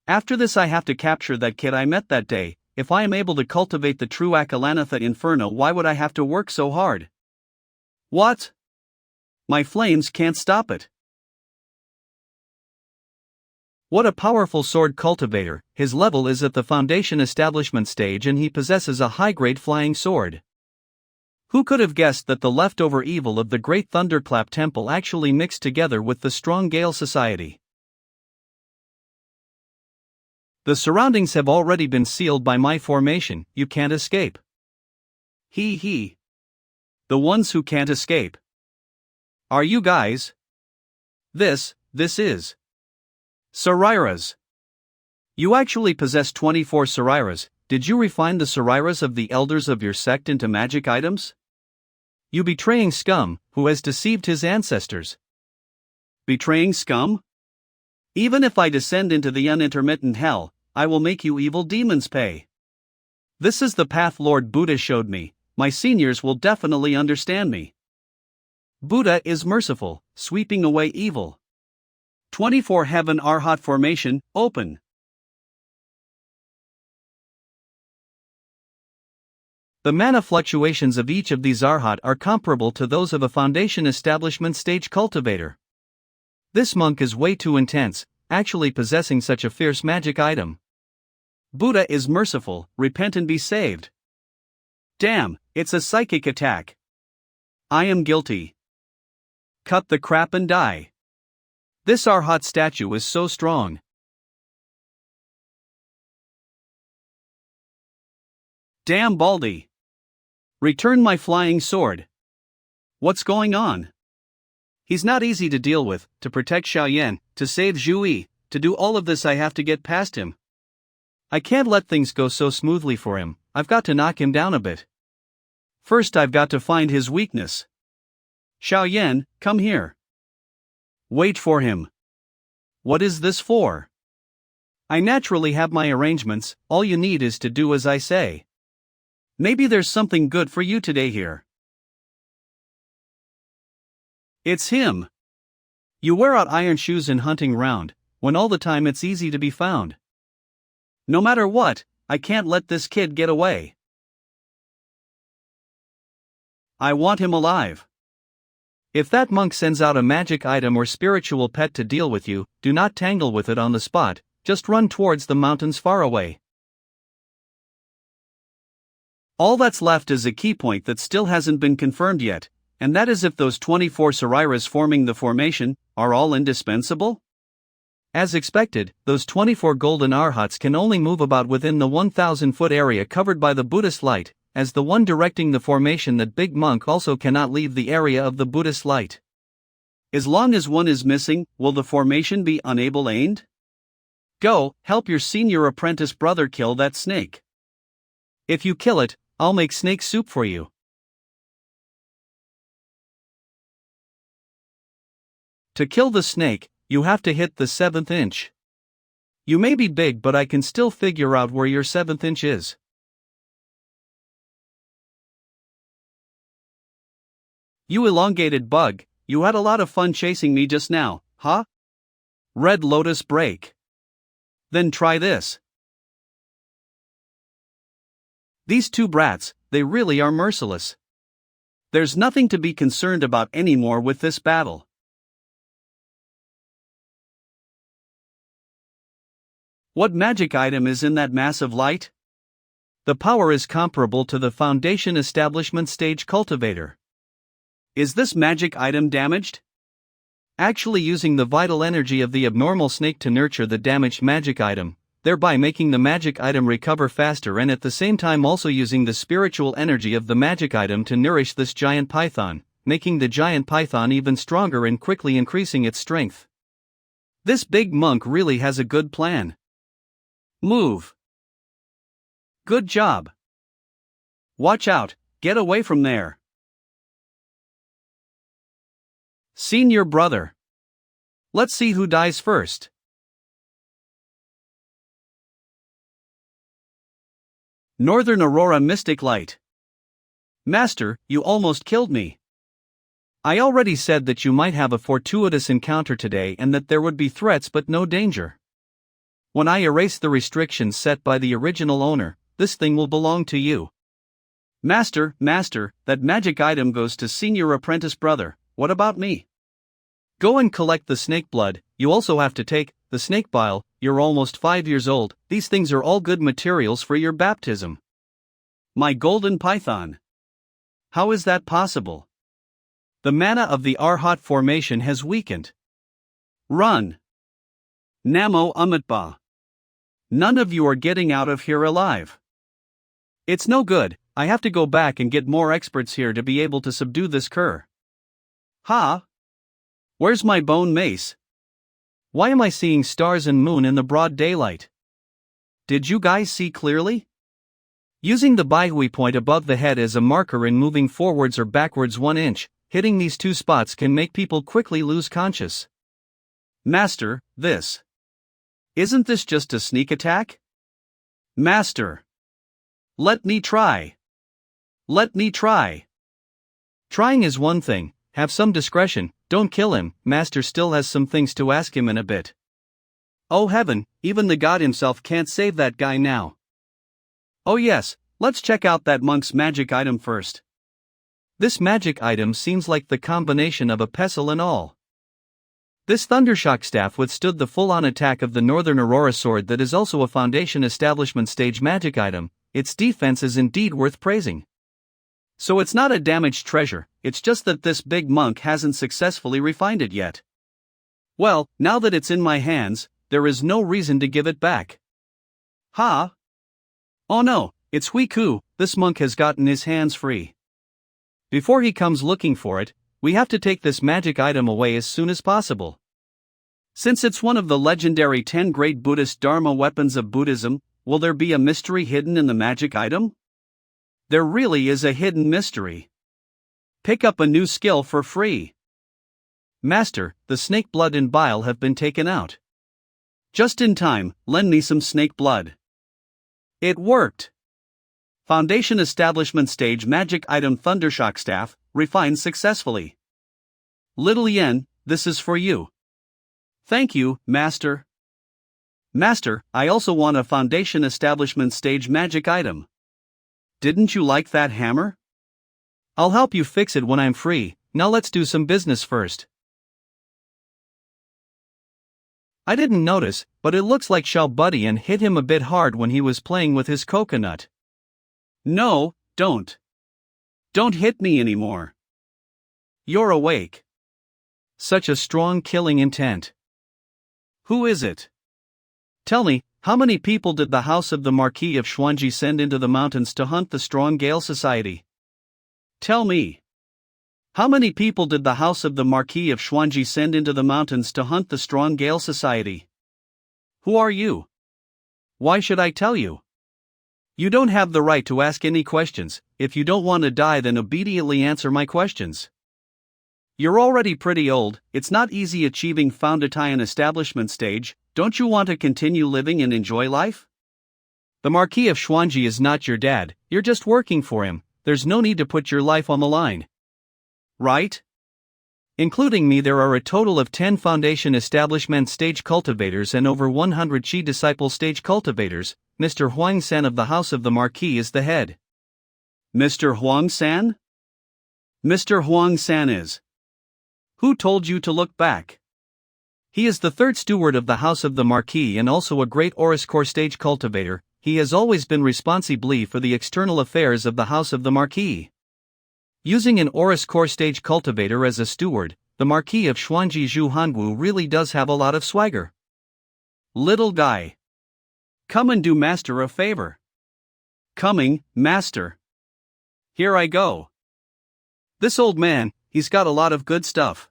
After this I have to capture that kid I met that day. If I am able to cultivate the true Akalanatha Inferno, why would I have to work so hard? What? My flames can't stop it. What a powerful sword cultivator. His level is at the foundation establishment stage and he possesses a high-grade flying sword. Who could have guessed that the leftover evil of the Great Thunderclap Temple actually mixed together with the Strong Gale Society? The surroundings have already been sealed by my formation, you can't escape. He. The ones who can't escape. Are you guys? This is. Sarairas. You actually possess 24 Sarairas. Did you refine the Sarairas of the elders of your sect into magic items? You betraying scum, who has deceived his ancestors. Betraying scum? Even if I descend into the unintermittent hell, I will make you evil demons pay. This is the path Lord Buddha showed me. My seniors will definitely understand me. Buddha is merciful, sweeping away evil. 24 Heaven Arhat formation, open. The mana fluctuations of each of these Arhat are comparable to those of a foundation establishment stage cultivator. This monk is way too intense, actually possessing such a fierce magic item. Buddha is merciful, repent and be saved. Damn, it's a psychic attack. I am guilty. Cut the crap and die. This Arhat statue is so strong. Damn Baldy. Return my flying sword. What's going on? He's not easy to deal with. To protect Xiaoyan, to save Zhu Yi, to do all of this I have to get past him. I can't let things go so smoothly for him. I've got to knock him down a bit. First I've got to find his weakness. Xiaoyan, come here. Wait for him. What is this for? I naturally have my arrangements, all you need is to do as I say. Maybe there's something good for you today here. It's him. You wear out iron shoes in hunting round, when all the time it's easy to be found. No matter what, I can't let this kid get away. I want him alive. If that monk sends out a magic item or spiritual pet to deal with you, do not tangle with it on the spot, just run towards the mountains far away. All that's left is a key point that still hasn't been confirmed yet, and that is if those 24 Sariras forming the formation are all indispensable? As expected, those 24 golden Arhats can only move about within the 1,000-foot area covered by the Buddhist light, as the one directing the formation that big monk also cannot leave the area of the Buddhist light. As long as one is missing, will the formation be unable aimed? Go, help your senior apprentice brother kill that snake. If you kill it, I'll make snake soup for you. To kill the snake, you have to hit the 7th inch. You may be big, but I can still figure out where your 7th inch is. You elongated bug, you had a lot of fun chasing me just now, huh? Red Lotus break. Then try this. These two brats, they really are merciless. There's nothing to be concerned about anymore with this battle. What magic item is in that mass of light? The power is comparable to the foundation establishment stage cultivator. Is this magic item damaged? Actually using the vital energy of the abnormal snake to nurture the damaged magic item, thereby making the magic item recover faster, and at the same time also using the spiritual energy of the magic item to nourish this giant python, making the giant python even stronger and quickly increasing its strength. This big monk really has a good plan. Move. Good job. Watch out, get away from there. Senior brother. Let's see who dies first. Northern Aurora Mystic Light. Master, you almost killed me. I already said that you might have a fortuitous encounter today and that there would be threats but no danger. When I erase the restrictions set by the original owner, this thing will belong to you. Master, that magic item goes to senior apprentice brother, what about me? Go and collect the snake blood, you also have to take the snake bile, you're almost 5 years old, these things are all good materials for your baptism. My golden python. How is that possible? The mana of the Arhat formation has weakened. Run. Namo Amitba. None of you are getting out of here alive. It's no good, I have to go back and get more experts here to be able to subdue this cur. Ha! Where's my bone mace? Why am I seeing stars and moon in the broad daylight? Did you guys see clearly? Using the Baihui point above the head as a marker in moving forwards or backwards 1 inch, hitting these two spots can make people quickly lose conscious. Master, this. Isn't this just a sneak attack? Master. Let me try. Let me try. Trying is one thing, have some discretion, don't kill him, Master still has some things to ask him in a bit. Oh heaven, even the god himself can't save that guy now. Oh yes, Let's check out that monk's magic item first. This magic item seems like the combination of a pestle and all. This Thundershock staff withstood the full-on attack of the Northern Aurora sword that is also a Foundation Establishment stage magic item. Its defense is indeed worth praising. So it's not a damaged treasure, it's just that this big monk hasn't successfully refined it yet. Well, now that it's in my hands, there is no reason to give it back. Ha! Oh no, it's Huiku, this monk has gotten his hands free. Before he comes looking for it, we have to take this magic item away as soon as possible. Since it's one of the legendary 10 great Buddhist Dharma weapons of Buddhism, will there be a mystery hidden in the magic item? There really is a hidden mystery. Pick up a new skill for free. Master, the snake blood and bile have been taken out. Just in time, lend me some snake blood. It worked. Foundation Establishment Stage Magic Item Thundershock Staff, refined successfully. Little Yen, this is for you. Thank you, Master. Master, I also want a Foundation Establishment Stage Magic Item. Didn't you like that hammer? I'll help you fix it when I'm free, now let's do some business first. I didn't notice, but it looks like Xiao Budian hit him a bit hard when he was playing with his coconut. No, don't. Don't hit me anymore. You're awake. Such a strong killing intent. Who is it? Tell me, how many people did the House of the Marquis of Xuanji send into the mountains to hunt the Strong Gale Society? Tell me. How many people did the House of the Marquis of Xuanji send into the mountains to hunt the Strong Gale Society? Who are you? Why should I tell you? You don't have the right to ask any questions. If you don't want to die, then obediently answer my questions. You're already pretty old, it's not easy achieving Foundation Establishment Stage. Don't you want to continue living and enjoy life? The Marquis of Xuanji is not your dad, you're just working for him, there's no need to put your life on the line. Right? Including me, there are a total of 10 Foundation Establishment Stage cultivators and over 100 Chi Disciple Stage cultivators. Mr. Huang-san of the House of the Marquis is the head. Mr. Huang-san? Mr. Huang-san is. Who told you to look back? He is the third steward of the House of the Marquis and also a great Oris Core Stage cultivator. He has always been responsible for the external affairs of the House of the Marquis. Using an Oris Core Stage cultivator as a steward, the Marquis of Xuanji Zhu Hanwu really does have a lot of swagger. Little guy. Come and do Master a favor. Coming, Master. Here I go. This old man, he's got a lot of good stuff.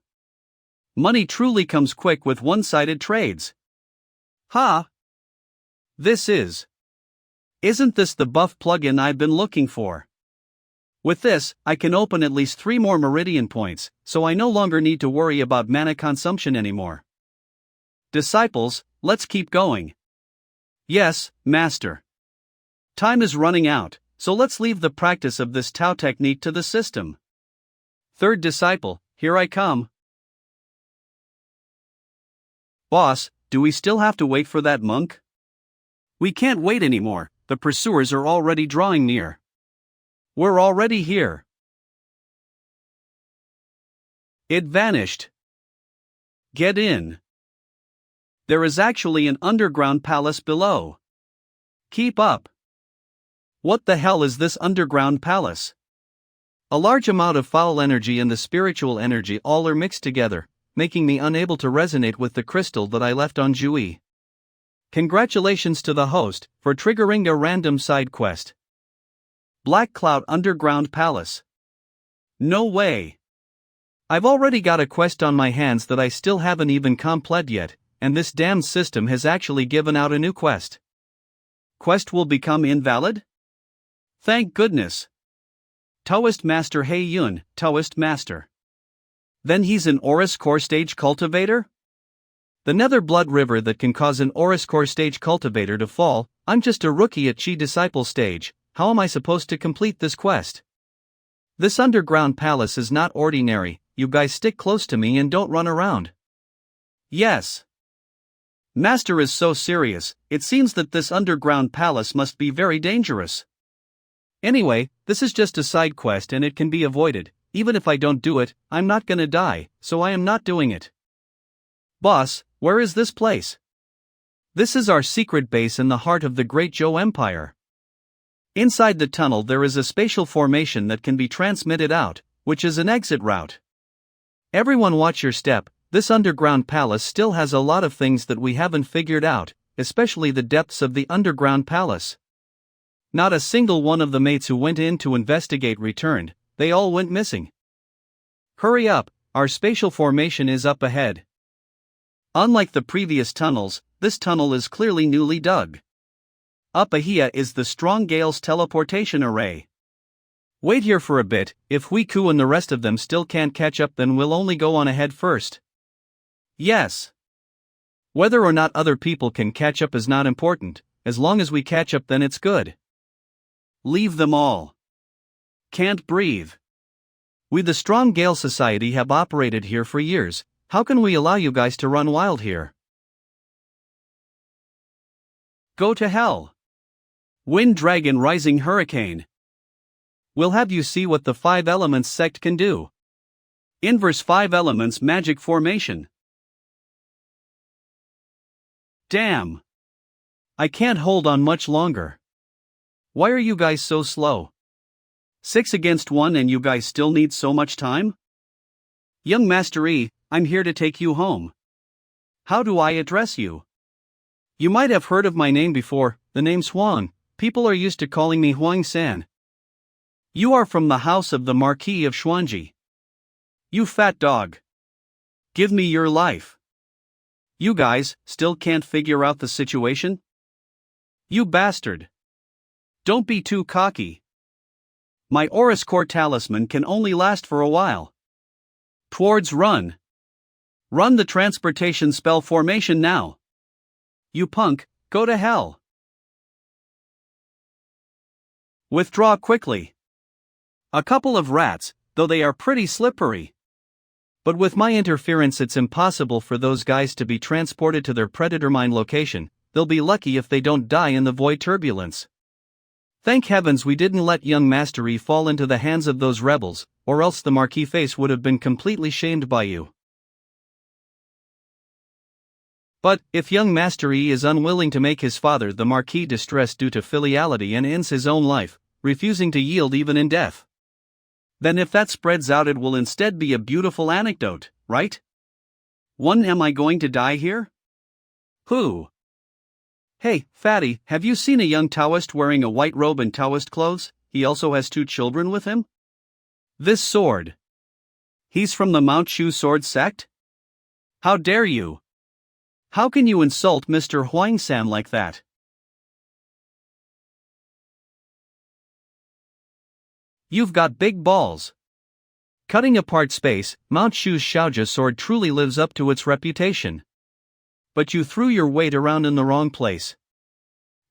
Money truly comes quick with one-sided trades. Ha! Isn't this the buff plugin I've been looking for? With this, I can open at least 3 more Meridian points, so I no longer need to worry about mana consumption anymore. Disciples, let's keep going. Yes, Master. Time is running out, so let's leave the practice of this Tao technique to the system. Third disciple, here I come. Boss, do we still have to wait for that monk? We can't wait anymore, the pursuers are already drawing near. We're already here. It vanished. Get in. There is actually an underground palace below. Keep up. What the hell is this underground palace? A large amount of foul energy and the spiritual energy all are mixed together, making me unable to resonate with the crystal that I left on Jui. Congratulations to the host for triggering a random side quest. Black Cloud Underground Palace. No way. I've already got a quest on my hands that I still haven't even completed yet, and this damn system has actually given out a new quest. Quest will become invalid? Thank goodness. Taoist Master Hei Yun, Taoist Master. Then he's an Oris Core Stage cultivator? The Nether Blood River that can cause an Oris Core Stage cultivator to fall. I'm just a rookie at Chi Disciple Stage, how am I supposed to complete this quest? This underground palace is not ordinary, you guys stick close to me and don't run around. Yes. Master is so serious, it seems that this underground palace must be very dangerous. Anyway, this is just a side quest and it can be avoided. Even if I don't do it, I'm not gonna die, so I am not doing it. Boss, where is this place? This is our secret base in the heart of the Great Zhou Empire. Inside the tunnel there is a spatial formation that can be transmitted out, which is an exit route. Everyone watch your step. This underground palace still has a lot of things that we haven't figured out, especially the depths of the underground palace. Not a single one of the mates who went in to investigate returned, they all went missing. Hurry up, our spatial formation is up ahead. Unlike the previous tunnels, this tunnel is clearly newly dug. Up ahead is the Strong Gale's teleportation array. Wait here for a bit. If Huiku and the rest of them still can't catch up, then we'll only go on ahead first. Yes. Whether or not other people can catch up is not important, as long as we catch up then it's good. Leave them all. Can't breathe. We the Strong Gale Society have operated here for years, how can we allow you guys to run wild here? Go to hell. Wind Dragon Rising Hurricane. We'll have you see what the 5 Elements sect can do. Inverse 5 Elements Magic Formation. Damn. I can't hold on much longer. Why are you guys so slow? 6 against 1 and you guys still need so much time? Young Master E, I'm here to take you home. How do I address you? You might have heard of my name before, the name's Huang. People are used to calling me Huang-san. You are from the house of the Marquis of Xuanji. You fat dog. Give me your life. You guys still can't figure out the situation? You bastard. Don't be too cocky. My Aurus Core Talisman can only last for a while. Towards run. Run the transportation spell formation now. You punk, go to hell. Withdraw quickly. A couple of rats, though they are pretty slippery. But with my interference it's impossible for those guys to be transported to their predator mine location. They'll be lucky if they don't die in the void turbulence. Thank heavens we didn't let young Master E fall into the hands of those rebels, or else the Marquis face would have been completely shamed by you. But, if young Master E is unwilling to make his father the Marquis distressed due to filiality and ends his own life, refusing to yield even in death, then if that spreads out it will instead be a beautiful anecdote, right? Am I going to die here? Who? Hey, fatty, have you seen a young Taoist wearing a white robe and Taoist clothes? He also has 2 children with him? This sword. He's from the Mount Shu sword sect? How dare you? How can you insult Mr. Huang-san like that? You've got big balls. Cutting apart space, Mount Shu's Xiaojia sword truly lives up to its reputation. But you threw your weight around in the wrong place.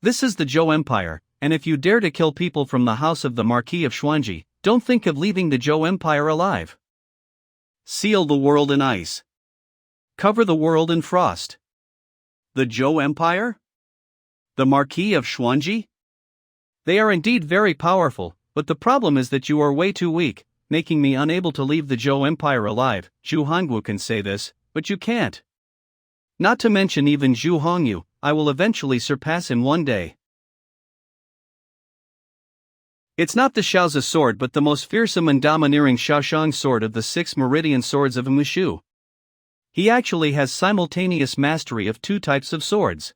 This is the Zhou Empire, and if you dare to kill people from the house of the Marquis of Xuanji, don't think of leaving the Zhou Empire alive. Seal the world in ice. Cover the world in frost. The Zhou Empire? The Marquis of Xuanji? They are indeed very powerful, but the problem is that you are way too weak, making me unable to leave the Zhou Empire alive. Zhu Hongwu can say this, but you can't. Not to mention even Zhu Hongyu, I will eventually surpass him one day. It's not the Xiaozi sword but the most fearsome and domineering Xiaoshang sword of the 6 meridian swords of Mushu. He actually has simultaneous mastery of 2 types of swords.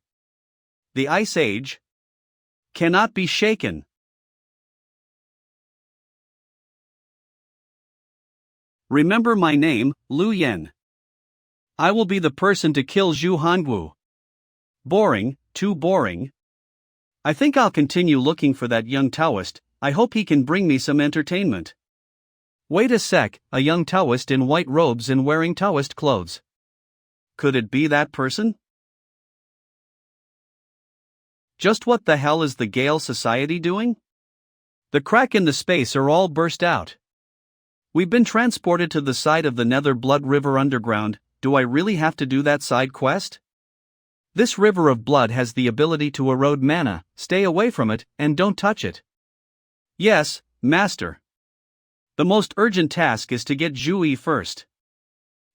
The Ice Age cannot be shaken. Remember my name, Lu Yen. I will be the person to kill Zhu Hongwu. Boring, too boring. I think I'll continue looking for that young Taoist. I hope he can bring me some entertainment. Wait a sec, a young Taoist in white robes and wearing Taoist clothes. Could it be that person? Just what the hell is the Gale Society doing? The crack in the space are all burst out. We've been transported to the side of the Nether Blood River underground. Do I really have to do that side quest? This river of blood has the ability to erode mana, stay away from it, and don't touch it. Yes, Master. The most urgent task is to get Zhui first.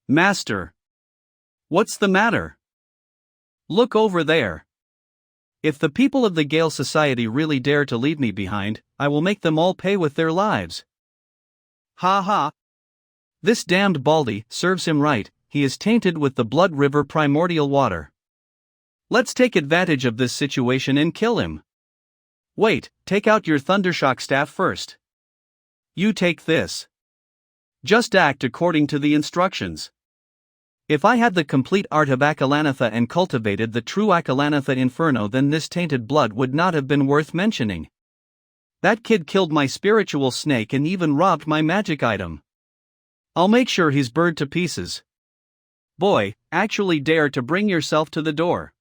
Master. What's the matter? Look over there. If the people of the Gale Society really dare to leave me behind, I will make them all pay with their lives. Ha ha. This damned Baldy serves him right, he is tainted with the Blood River primordial water. Let's take advantage of this situation and kill him. Wait, take out your Thundershock staff first. You take this. Just act according to the instructions. If I had the complete art of Akalanatha and cultivated the true Akalanatha Inferno, then this tainted blood would not have been worth mentioning. That kid killed my spiritual snake and even robbed my magic item. I'll make sure he's burned to pieces. Boy, actually dare to bring yourself to the door.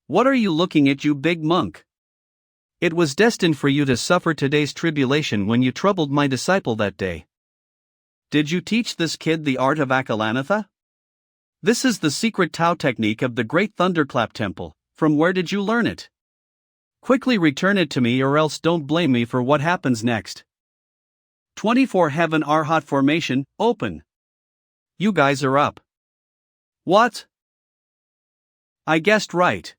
What are you looking at, you big monk? It was destined for you to suffer today's tribulation when you troubled my disciple that day. Did you teach this kid the art of Akalanatha? This is the secret Tao technique of the Great Thunderclap Temple. From where did you learn it? Quickly return it to me, or else don't blame me for what happens next. 24 Heaven Arhat Formation, open. You guys are up. What? I guessed right.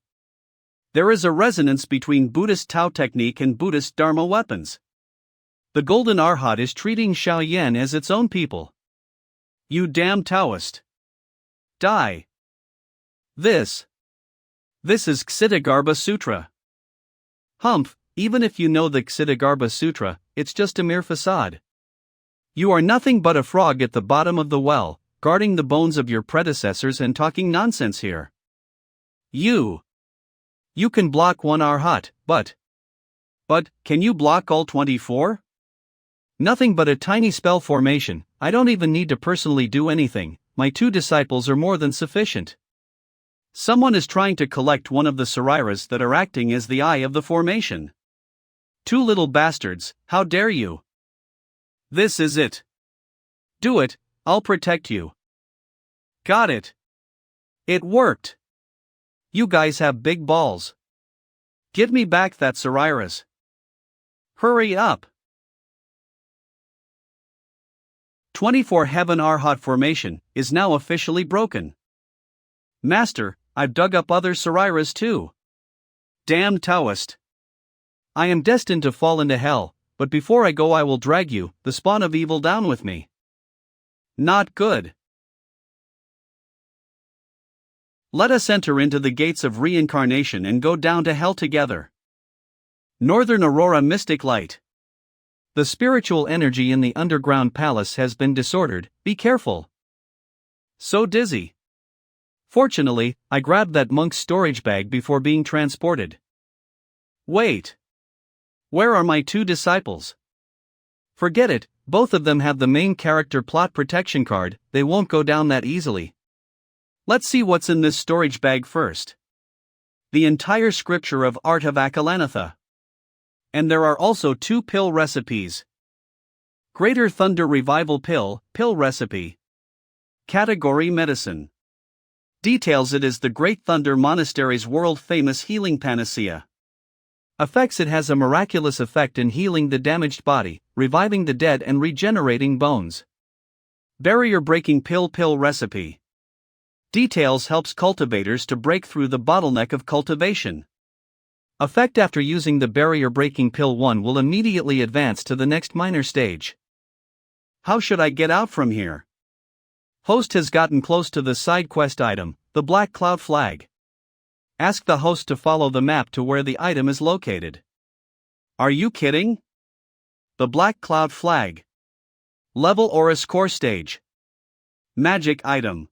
There is a resonance between Buddhist Tao technique and Buddhist Dharma weapons. The Golden Arhat is treating Shaoyan as its own people. You damn Taoist. Die. This is Ksitigarbha Sutra. Humph, even if you know the Ksitigarbha Sutra, it's just a mere facade. You are nothing but a frog at the bottom of the well, guarding the bones of your predecessors and talking nonsense here. You can block one Arhat, but can you block all 24? Nothing but a tiny spell formation. I don't even need to personally do anything. My 2 disciples are more than sufficient. Someone is trying to collect one of the Sariras that are acting as the eye of the formation. 2 little bastards, how dare you? This is it. Do it, I'll protect you. Got it. It worked. You guys have big balls. Give me back that Sariras. Hurry up. 24 Heaven Arhat Formation is now officially broken. Master, I've dug up other Sariras too. Damn Taoist. I am destined to fall into hell, but before I go I will drag you, the spawn of evil, down with me. Not good. Let us enter into the gates of reincarnation and go down to hell together. Northern Aurora Mystic Light. The spiritual energy in the underground palace has been disordered, be careful. So dizzy. Fortunately, I grabbed that monk's storage bag before being transported. Wait. Where are my 2 disciples? Forget it, both of them have the main character plot protection card, they won't go down that easily. Let's see what's in this storage bag first. The entire scripture of Art of Akalanatha. And there are also 2 pill recipes. Greater Thunder Revival Pill recipe. Category Medicine. Details: it is the Great Thunder Monastery's world-famous healing panacea. Effects: it has a miraculous effect in healing the damaged body, reviving the dead and regenerating bones. Barrier-breaking pill recipe. Details: helps cultivators to break through the bottleneck of cultivation. Effect: after using the barrier-breaking pill, one will immediately advance to the next minor stage. How should I get out from here? Host has gotten close to the side quest item, the Black Cloud Flag. Ask the host to follow the map to where the item is located. Are you kidding? The Black Cloud Flag. Level or a score stage. Magic item.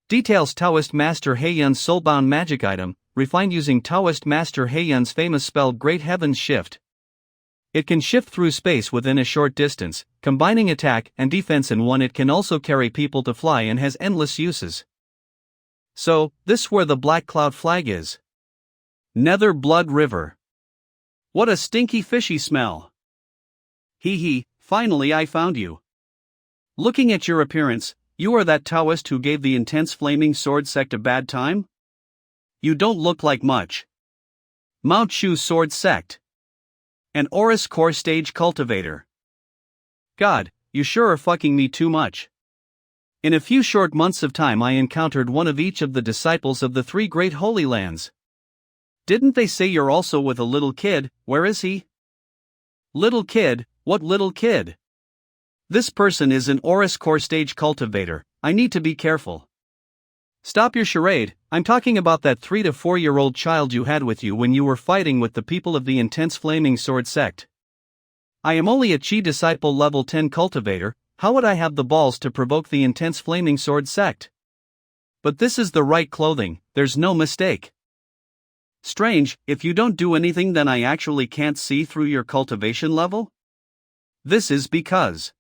Details: Taoist Master Heiyun's soulbound magic item, refined using Taoist Master Heiyun's famous spell Great Heaven's Shift. It can shift through space within a short distance, combining attack and defense in one. It can also carry people to fly and has endless uses. So, this where the Black Cloud Flag is. Nether Blood River. What a stinky fishy smell. Hee, finally I found you. Looking at your appearance, you are that Taoist who gave the intense flaming sword sect a bad time? You don't look like much. Mount Shu sword sect. An Oris Core Stage Cultivator. God, you sure are fucking me too much. In a few short months of time I encountered one of each of the disciples of the three great holy lands. Didn't they say you're also with a little kid? Where is he? Little kid? What little kid? This person is an Oris Core Stage Cultivator. I need to be careful. Stop your charade, I'm talking about that 3 to 4 year old child you had with you when you were fighting with the people of the intense flaming sword sect. I am only a Chi disciple level 10 cultivator, how would I have the balls to provoke the intense flaming sword sect? But this is the right clothing, there's no mistake. Strange, if you don't do anything then I actually can't see through your cultivation level? This is because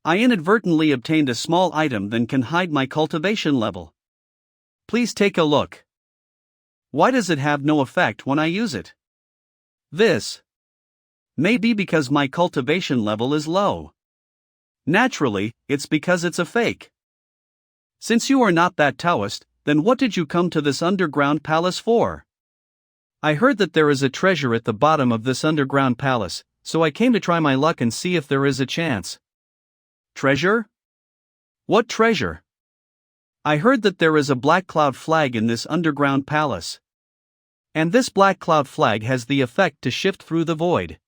I inadvertently obtained a small item that can hide my cultivation level. Please take a look. Why does it have no effect when I use it? This may be because my cultivation level is low. Naturally, it's because it's a fake. Since you are not that Taoist, then what did you come to this underground palace for? I heard that there is a treasure at the bottom of this underground palace, so I came to try my luck and see if there is a chance. Treasure? What treasure? I heard that there is a black cloud flag in this underground palace. And this black cloud flag has the effect to shift through the void.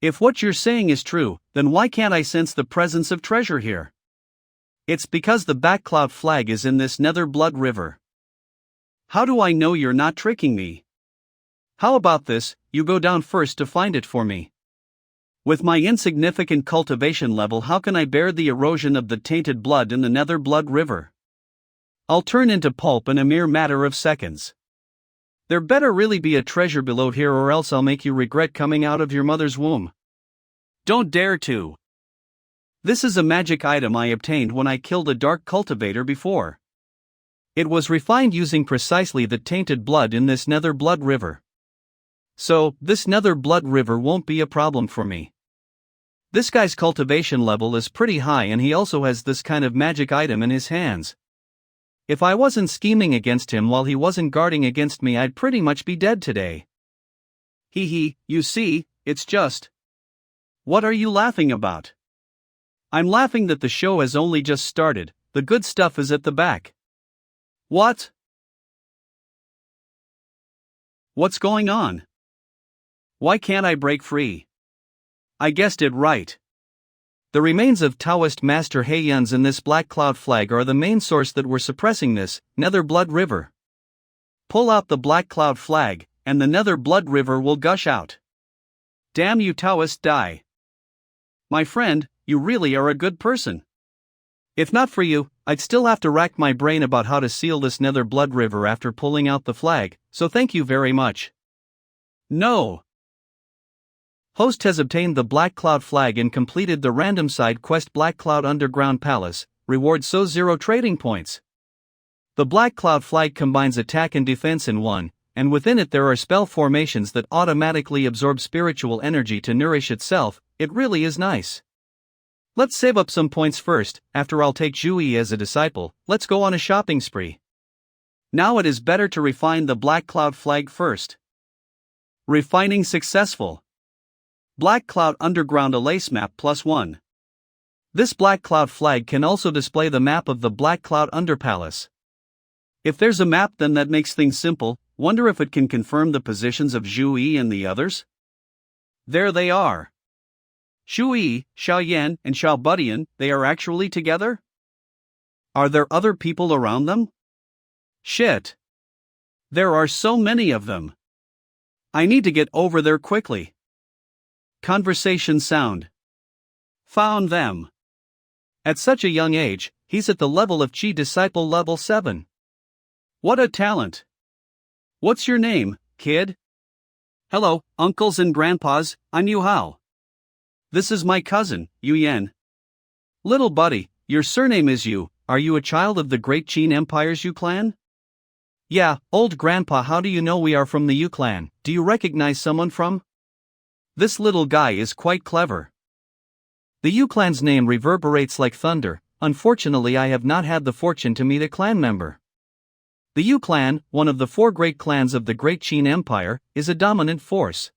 If what you're saying is true, then why can't I sense the presence of treasure here? It's because the black cloud flag is in this nether blood river. How do I know you're not tricking me? How about this, you go down first to find it for me. With my insignificant cultivation level, how can I bear the erosion of the tainted blood in the nether blood river? I'll turn into pulp in a mere matter of seconds. There better really be a treasure below here or else I'll make you regret coming out of your mother's womb. Don't dare to. This is a magic item I obtained when I killed a dark cultivator before. It was refined using precisely the tainted blood in this nether blood river. So, this nether blood river won't be a problem for me. This guy's cultivation level is pretty high and he also has this kind of magic item in his hands. If I wasn't scheming against him while he wasn't guarding against me, I'd pretty much be dead today. You see, it's just. What are you laughing about? I'm laughing that the show has only just started, the good stuff is at the back. What? What's going on? Why can't I break free? I guessed it right. The remains of Taoist Master Heiyuns in this black cloud flag are the main source that were suppressing this nether blood river. Pull out the black cloud flag, and the nether blood river will gush out. Damn you Taoist, die. My friend, you really are a good person. If not for you, I'd still have to rack my brain about how to seal this nether blood river after pulling out the flag, so thank you very much. No. Host has obtained the Black Cloud flag and completed the random side quest Black Cloud Underground Palace, reward so 0 trading points. The Black Cloud flag combines attack and defense in one, and within it there are spell formations that automatically absorb spiritual energy to nourish itself. It really is nice. Let's save up some points first, after I'll take Zhui as a disciple, let's go on a shopping spree. Now it is better to refine the Black Cloud flag first. Refining successful. Black Cloud Underground Alace Map +1. This Black Cloud flag can also display the map of the Black Cloud Underpalace. If there's a map then that makes things simple, wonder if it can confirm the positions of Zhui and the others? There they are. Zhui, Xiaoyan, and Xiaobudian, they are actually together? Are there other people around them? Shit. There are so many of them. I need to get over there quickly. Conversation sound. Found them. At such a young age, he's at the level of Chi Disciple level 7. What a talent. What's your name, kid? Hello, uncles and grandpas, I'm Yu Hao. This is my cousin, Yu Yan. Little buddy, your surname is Yu, are you a child of the Great Qin Empire's Yu clan? Yeah, old grandpa, how do you know we are from the Yu clan? Do you recognize someone from? This little guy is quite clever. The Yu clan's name reverberates like thunder. Unfortunately, I have not had the fortune to meet a clan member. The Yu clan, one of the 4 great clans of the Great Qin Empire, is a dominant force.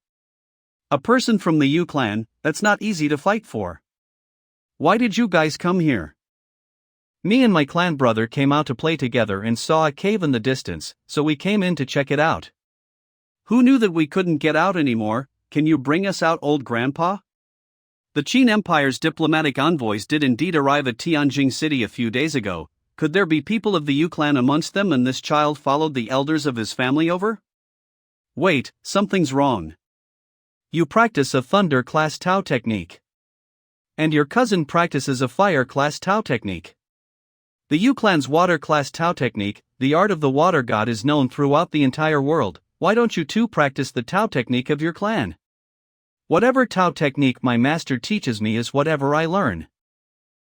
A person from the Yu clan, that's not easy to fight for. Why did you guys come here? Me and my clan brother came out to play together and saw a cave in the distance, so we came in to check it out. Who knew that we couldn't get out anymore? Can you bring us out, old grandpa? The Qin Empire's diplomatic envoys did indeed arrive at Tianjing City a few days ago. Could there be people of the Yu clan amongst them and this child followed the elders of his family over? Wait, something's wrong. You practice a Thunder class Tao technique. And your cousin practices a Fire class Tao technique. The Yu clan's Water class Tao technique, the art of the water god, is known throughout the entire world. Why don't you two practice the Tao technique of your clan? Whatever Tao technique my master teaches me is whatever I learn.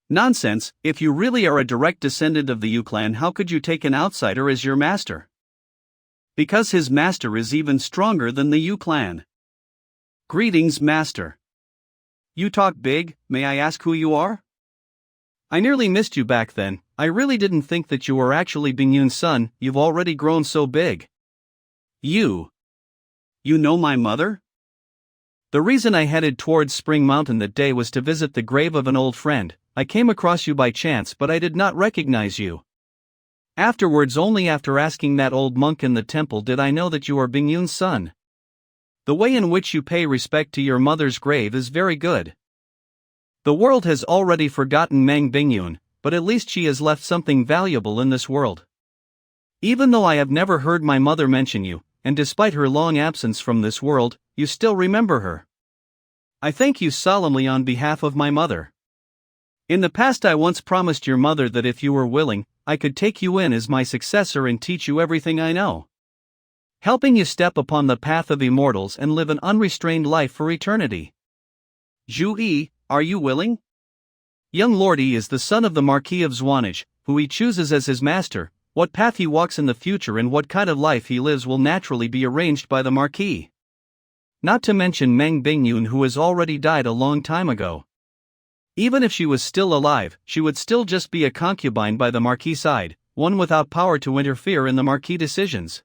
Nonsense, if you really are a direct descendant of the Yu clan, how could you take an outsider as your master? Because his master is even stronger than the Yu clan. Greetings, master. You talk big, may I ask who you are? I nearly missed you back then. I really didn't think that you were actually Bingyun's son. You've already grown so big. You know my mother? The reason I headed towards Spring Mountain that day was to visit the grave of an old friend. I came across you by chance, but I did not recognize you. Afterwards, only after asking that old monk in the temple, did I know that you are Bingyun's son. The way in which you pay respect to your mother's grave is very good. The world has already forgotten Meng Bingyun, but at least she has left something valuable in this world. Even though I have never heard my mother mention you, and despite her long absence from this world, you still remember her. I thank you solemnly on behalf of my mother. In the past, I once promised your mother that if you were willing, I could take you in as my successor and teach you everything I know, helping you step upon the path of immortals and live an unrestrained life for eternity. Zhu Yi, are you willing? Young Lord Yi is the son of the Marquis of Zwanage, who he chooses as his master. What path he walks in the future and what kind of life he lives will naturally be arranged by the Marquis. Not to mention Meng Bingyun, who has already died a long time ago. Even if she was still alive, she would still just be a concubine by the Marquis' side, one without power to interfere in the Marquis' decisions.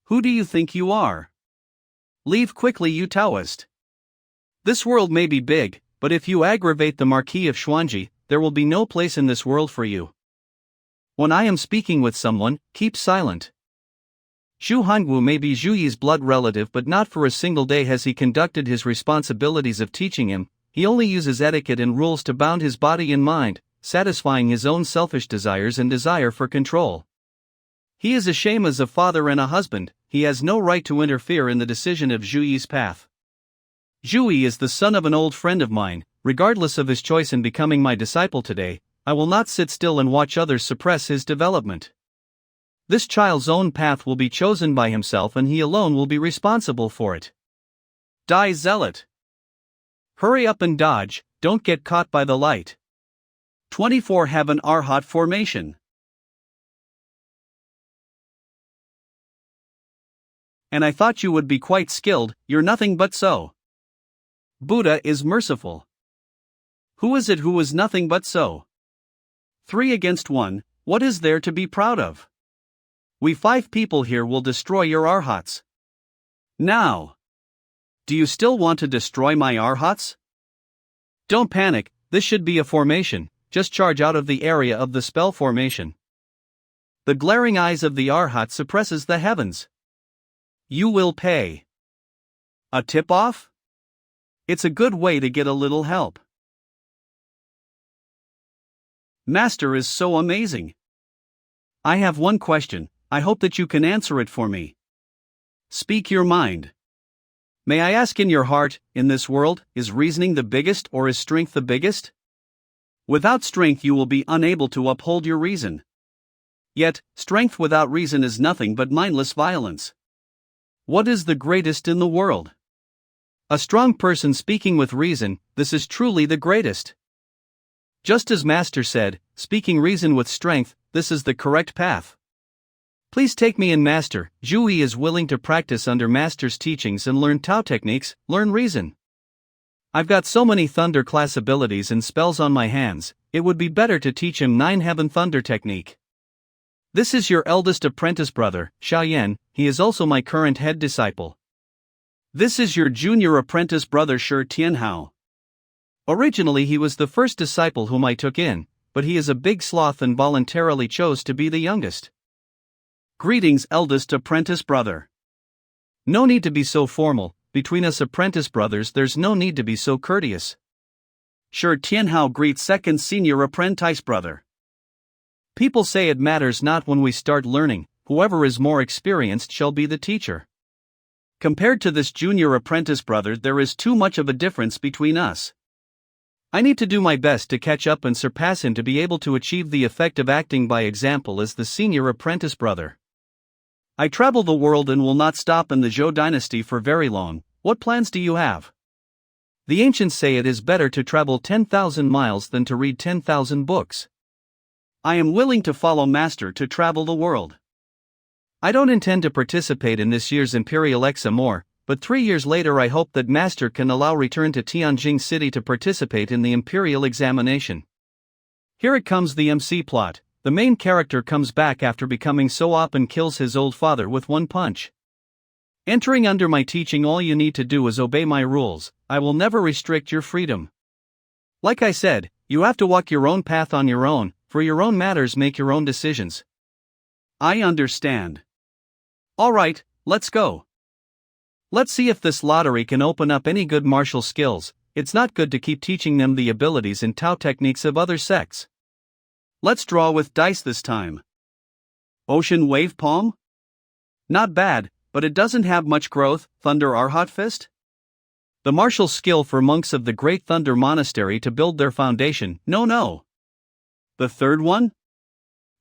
Who do you think you are? Leave quickly, you Taoist. This world may be big, but if you aggravate the Marquis of Xuanji, there will be no place in this world for you. When I am speaking with someone, keep silent. Zhu Hongwu may be Zhu Yi's blood relative, but not for a single day has he conducted his responsibilities of teaching him. He only uses etiquette and rules to bound his body and mind, satisfying his own selfish desires and desire for control. He is a shame as a father and a husband. He has no right to interfere in the decision of Zhu Yi's path. Zhu Yi is the son of an old friend of mine. Regardless of his choice in becoming my disciple today, I will not sit still and watch others suppress his development. This child's own path will be chosen by himself and he alone will be responsible for it. Die, zealot! Hurry up and dodge, don't get caught by the light. 24 Have an Arhat formation. And I thought you would be quite skilled, you're nothing but so. Buddha is merciful. Who is it who is nothing but so? 3 against 1, what is there to be proud of? We 5 people here will destroy your Arhats. Now! Do you still want to destroy my Arhats? Don't panic, this should be a formation, just charge out of the area of the spell formation. The glaring eyes of the Arhat suppresses the heavens. You will pay. A tip-off? It's a good way to get a little help. Master is so amazing. I have one question, I hope that you can answer it for me. Speak your mind. May I ask, in your heart, in this world, is reasoning the biggest or is strength the biggest? Without strength you will be unable to uphold your reason. Yet, strength without reason is nothing but mindless violence. What is the greatest in the world? A strong person speaking with reason, this is truly the greatest. Just as Master said, speaking reason with strength, this is the correct path. Please take me in, Master. Zhu Yi is willing to practice under Master's teachings and learn Tao techniques, learn reason. I've got so many Thunder class abilities and spells on my hands, it would be better to teach him 9 Heaven Thunder technique. This is your eldest apprentice brother, Xiaoyan, he is also my current head disciple. This is your junior apprentice brother Shi Tianhao. Originally he was the first disciple whom I took in, but he is a big sloth and voluntarily chose to be the youngest. Greetings, eldest apprentice brother. No need to be so formal, between us apprentice brothers there's no need to be so courteous. Shi Tianhao greets second senior apprentice brother. People say it matters not when we start learning, whoever is more experienced shall be the teacher. Compared to this junior apprentice brother there is too much of a difference between us. I need to do my best to catch up and surpass him to be able to achieve the effect of acting by example as the senior apprentice brother. I travel the world and will not stop in the Zhou dynasty for very long. What plans do you have? The ancients say it is better to travel 10,000 miles than to read 10,000 books. I am willing to follow Master to travel the world. I don't intend to participate in this year's Imperial Exam but 3 years later I hope that Master can allow return to Tianjing City to participate in the Imperial examination. Here it comes, the MC plot. The main character comes back after becoming so op and kills his old father with one punch. Entering under my teaching, all you need to do is obey my rules. I will never restrict your freedom. Like I said, you have to walk your own path on your own, for your own matters, make your own decisions. I understand. Alright, let's go. Let's see if this lottery can open up any good martial skills. It's not good to keep teaching them the abilities and Tao techniques of other sects. Let's draw with dice this time. Ocean Wave Palm? Not bad, but it doesn't have much growth. Thunder Arhat Fist? The martial skill for monks of the Great Thunder Monastery to build their foundation. No. The third one?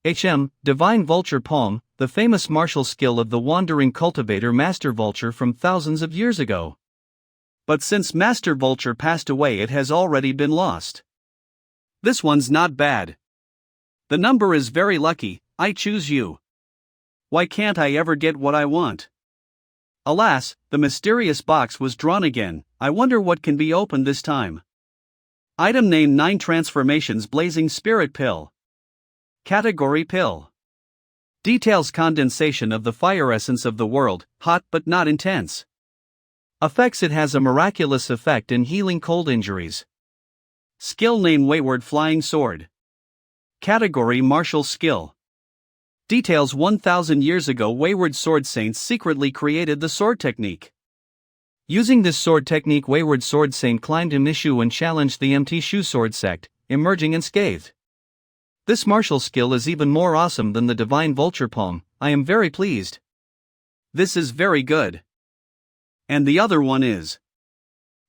Divine Vulture Palm, the famous martial skill of the wandering cultivator Master Vulture from thousands of years ago. But since Master Vulture passed away it has already been lost. This one's not bad. The number is very lucky. I choose you. Why can't I ever get what I want? Alas, the mysterious box was drawn again. I wonder what can be opened this time. Item name 9 Transformations Blazing Spirit Pill. Category Pill. Details condensation of the fire essence of the world, hot but not intense. Effects it has a miraculous effect in healing cold injuries. Skill name Wayward Flying Sword. Category Martial Skill. Details 1,000 years ago Wayward Sword Saints secretly created the sword technique. Using this sword technique Wayward Sword Saint climbed a Mishu and challenged the MT Shu Sword sect, emerging unscathed. This martial skill is even more awesome than the Divine Vulture Palm. I am very pleased. This is very good. And the other one is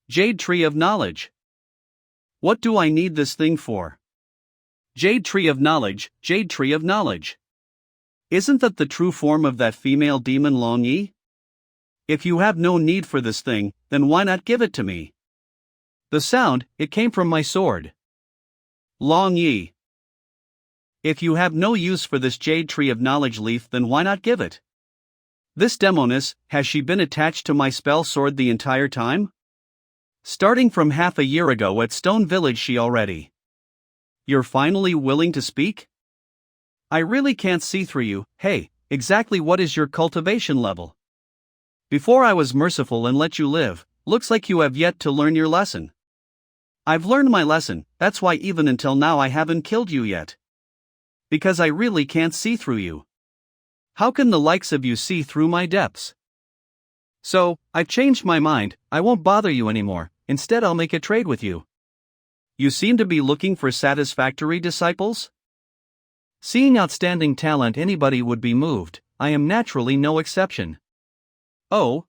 Jade Tree of Knowledge. What do I need this thing for? Jade Tree of Knowledge, Jade Tree of Knowledge. Isn't that the true form of that female demon Long Yi? If you have no need for this thing, then why not give it to me? The sound, it came from my sword. Long Yi. If you have no use for this Jade Tree of Knowledge leaf, then why not give it? This demoness, has she been attached to my spell sword the entire time? Starting from half a year ago at Stone Village she already. You're finally willing to speak? I really can't see through you. Hey, exactly what is your cultivation level? Before I was merciful and let you live, looks like you have yet to learn your lesson. I've learned my lesson, that's why even until now I haven't killed you yet. Because I really can't see through you. How can the likes of you see through my depths? So, I've changed my mind, I won't bother you anymore, instead I'll make a trade with you. You seem to be looking for satisfactory disciples? Seeing outstanding talent anybody would be moved, I am naturally no exception. Oh?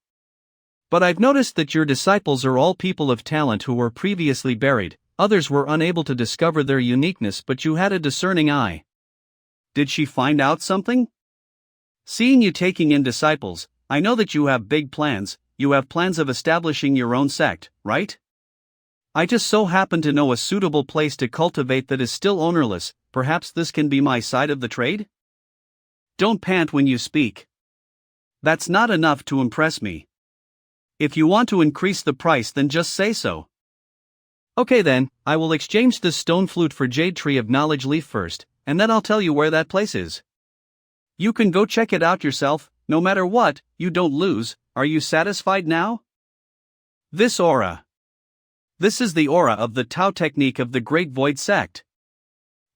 But I've noticed that your disciples are all people of talent who were previously buried, others were unable to discover their uniqueness but you had a discerning eye. Did she find out something? Seeing you taking in disciples, I know that you have big plans, you have plans of establishing your own sect, right? I just so happen to know a suitable place to cultivate that is still ownerless, perhaps this can be my side of the trade? Don't pant when you speak. That's not enough to impress me. If you want to increase the price then just say so. Okay then, I will exchange this stone flute for Jade Tree of Knowledge leaf first, and then I'll tell you where that place is. You can go check it out yourself, no matter what, you don't lose. Are you satisfied now? This aura. This is the aura of the Tao technique of the Great Void Sect.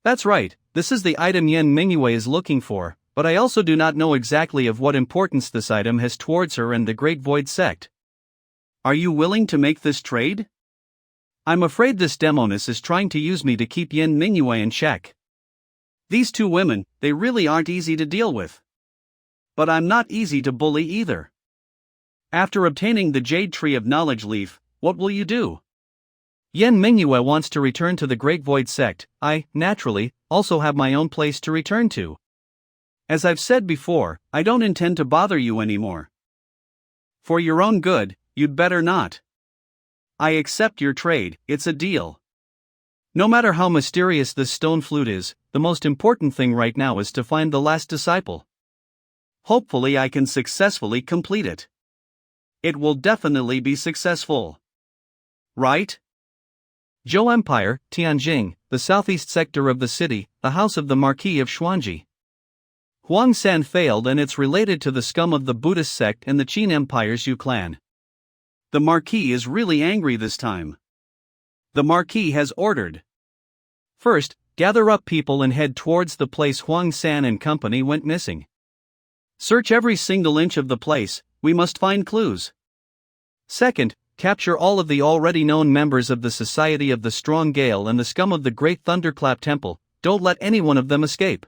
That's right, this is the item Yen Mingyue is looking for, but I also do not know exactly of what importance this item has towards her and the Great Void Sect. Are you willing to make this trade? I'm afraid this demoness is trying to use me to keep Yen Mingyue in check. These two women, they really aren't easy to deal with. But I'm not easy to bully either. After obtaining the Jade Tree of Knowledge Leaf, what will you do? Yen Mingyue wants to return to the Great Void Sect. I, naturally, also have my own place to return to. As I've said before, I don't intend to bother you anymore. For your own good, you'd better not. I accept your trade, it's a deal. No matter how mysterious this stone flute is, the most important thing right now is to find the last disciple. Hopefully I can successfully complete it. It will definitely be successful. Right? Zhou Empire, Tianjing, the southeast sector of the city, the house of the Marquis of Xuanji. Huang San failed and it's related to the scum of the Buddhist sect and the Qin Empire's Yu clan. The Marquis is really angry this time. The Marquis has ordered. First, gather up people and head towards the place Huang San and company went missing. Search every single inch of the place, we must find clues. Second, capture all of the already known members of the Society of the Strong Gale and the scum of the Great Thunderclap Temple, don't let any one of them escape.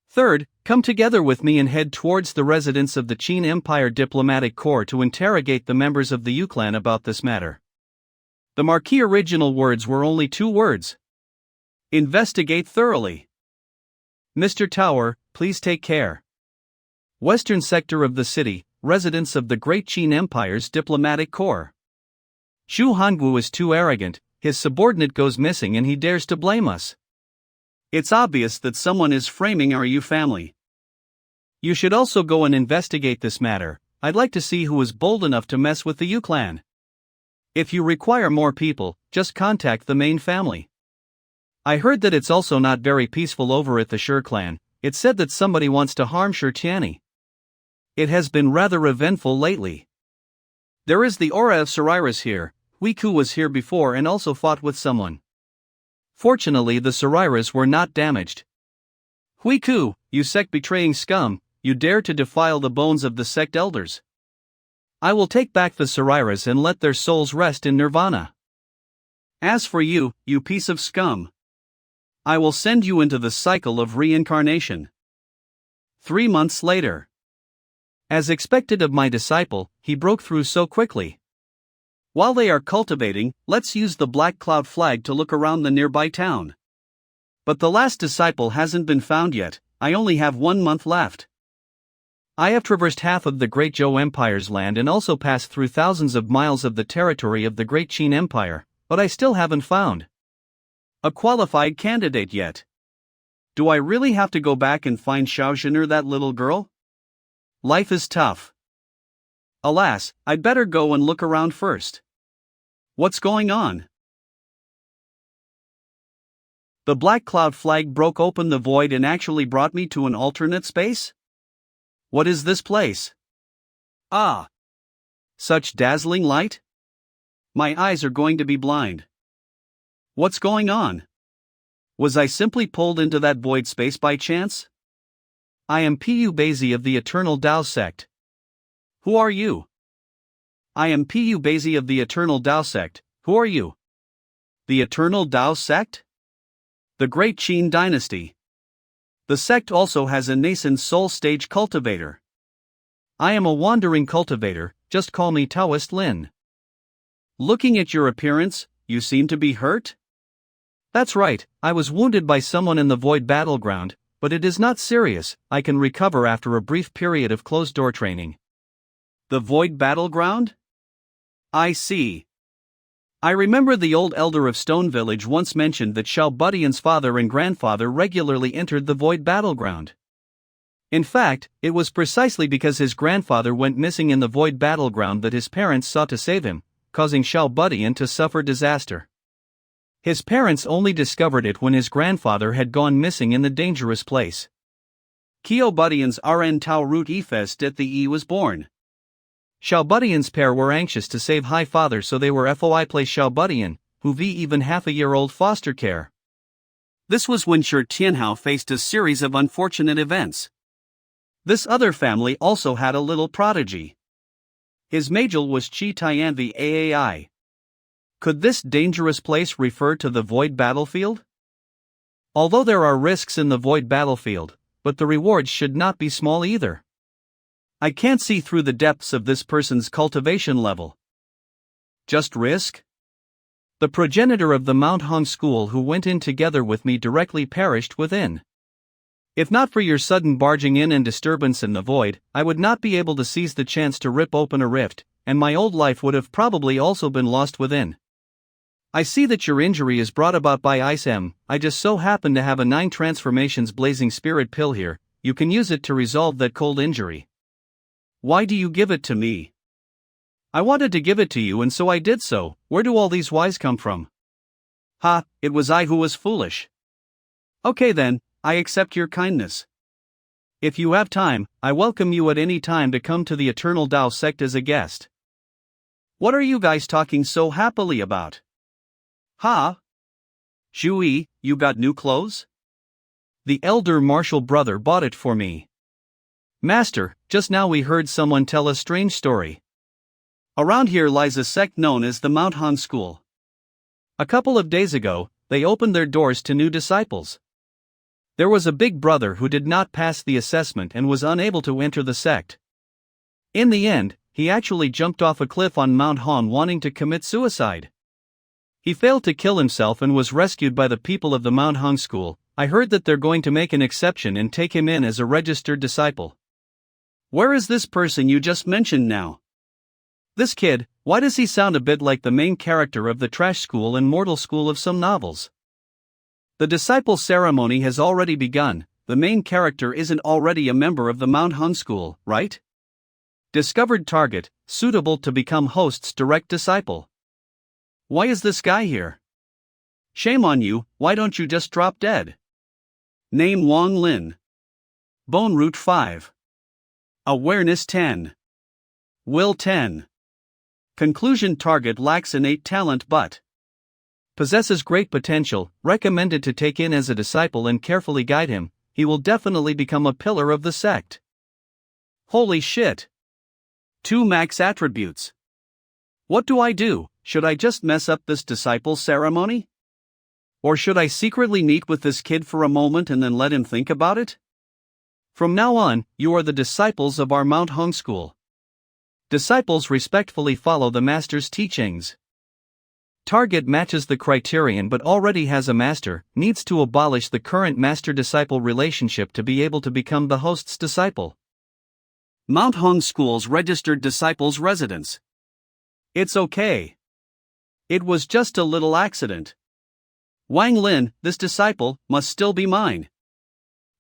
Third, come together with me and head towards the residence of the Qin Empire Diplomatic Corps to interrogate the members of the Yu clan about this matter. The Marquis' original words were only 2 words. Investigate thoroughly. Mr. Tower, please take care. Western sector of the city, residence of the Great Qin Empire's Diplomatic Corps. Xu Hangu is too arrogant, his subordinate goes missing and he dares to blame us. It's obvious that someone is framing our Yu family. You should also go and investigate this matter. I'd like to see who is bold enough to mess with the Yu clan. If you require more people, just contact the main family. I heard that it's also not very peaceful over at the Shi clan. It's said that somebody wants to harm Shi Tianyi. It has been rather eventful lately. There is the aura of Sariras here. Huiku was here before and also fought with someone. Fortunately the Sariras were not damaged. Huiku, you sect betraying scum, you dare to defile the bones of the sect elders. I will take back the Sariras and let their souls rest in nirvana. As for you, you piece of scum, I will send you into the cycle of reincarnation. 3 months later. As expected of my disciple, he broke through so quickly. While they are cultivating, let's use the Black Cloud flag to look around the nearby town. But the last disciple hasn't been found yet, I only have 1 month left. I have traversed half of the Great Zhou Empire's land and also passed through thousands of miles of the territory of the Great Qin Empire, but I still haven't found a qualified candidate yet. Do I really have to go back and find Xiaozhiner, that little girl? Life is tough. Alas, I'd better go and look around first. What's going on? The Black Cloud flag broke open the void and actually brought me to an alternate space? What is this place? Ah! Such dazzling light? My eyes are going to be blind. What's going on? Was I simply pulled into that void space by chance? I am Pu Beizi of the Eternal Tao sect. Who are you? I am Pu Beizi of the Eternal Tao sect. Who are you? The Eternal Tao sect? The Great Qin dynasty. The sect also has a nascent soul stage cultivator. I am a wandering cultivator, just call me Taoist Lin. Looking at your appearance, you seem to be hurt? That's right, I was wounded by someone in the void battleground, but it is not serious, I can recover after a brief period of closed-door training. The void battleground? I see. I remember the old elder of Stone Village once mentioned that Xiao Budian's father and grandfather regularly entered the void battleground. In fact, it was precisely because his grandfather went missing in the void battleground that his parents sought to save him, causing Xiao Budian to suffer disaster. His parents only discovered it when his grandfather had gone missing in the dangerous place. Xiao Budian's RN Tao Root Efest at the E was born. Xiaobudian's pair were anxious to save High Father, so they were FOI place Xiaobudian, who v even half-a-year-old foster care. This was when Shi Tianhao faced a series of unfortunate events. This other family also had a little prodigy. His major was Qi Tian the Aai. Could this dangerous place refer to the void battlefield? Although there are risks in the void battlefield, but the rewards should not be small either. I can't see through the depths of this person's cultivation level. Just risk? The progenitor of the Mount Hong school who went in together with me directly perished within. If not for your sudden barging in and disturbance in the void, I would not be able to seize the chance to rip open a rift, and my old life would have probably also been lost within. I see that your injury is brought about by Ice M. I just so happen to have a 9 transformations blazing spirit pill here. You can use it to resolve that cold injury. Why do you give it to me? I wanted to give it to you and so I did so. Where do all these whys come from? Ha, it was I who was foolish. Okay then, I accept your kindness. If you have time, I welcome you at any time to come to the Eternal Tao sect as a guest. What are you guys talking so happily about? Ha? Zhuyi, you got new clothes? The elder martial brother bought it for me. Master, just now we heard someone tell a strange story. Around here lies a sect known as the Mount Han School. A couple of days ago, they opened their doors to new disciples. There was a big brother who did not pass the assessment and was unable to enter the sect. In the end, he actually jumped off a cliff on Mount Han wanting to commit suicide. He failed to kill himself and was rescued by the people of the Mount Han School. I heard that they're going to make an exception and take him in as a registered disciple. Where is this person you just mentioned now? This kid, why does he sound a bit like the main character of the Trash School and Mortal School of some novels? The disciple ceremony has already begun. The main character isn't already a member of the Mount Han School, right? Discovered target, suitable to become host's direct disciple. Why is this guy here? Shame on you, why don't you just drop dead? Name Wang Lin. Bone root 5. Awareness 10. Will 10. Conclusion target lacks innate talent but possesses great potential, recommended to take in as a disciple and carefully guide him. He will definitely become a pillar of the sect. Holy shit. 2 max attributes. What do I do? Should I just mess up this disciple ceremony? Or should I secretly meet with this kid for a moment and then let him think about it? From now on, you are the disciples of our Mount Hong School. Disciples respectfully follow the master's teachings. Target matches the criterion but already has a master, needs to abolish the current master-disciple relationship to be able to become the host's disciple. Mount Hong School's registered disciples' residence. It's okay. It was just a little accident. Wang Lin, this disciple, must still be mine.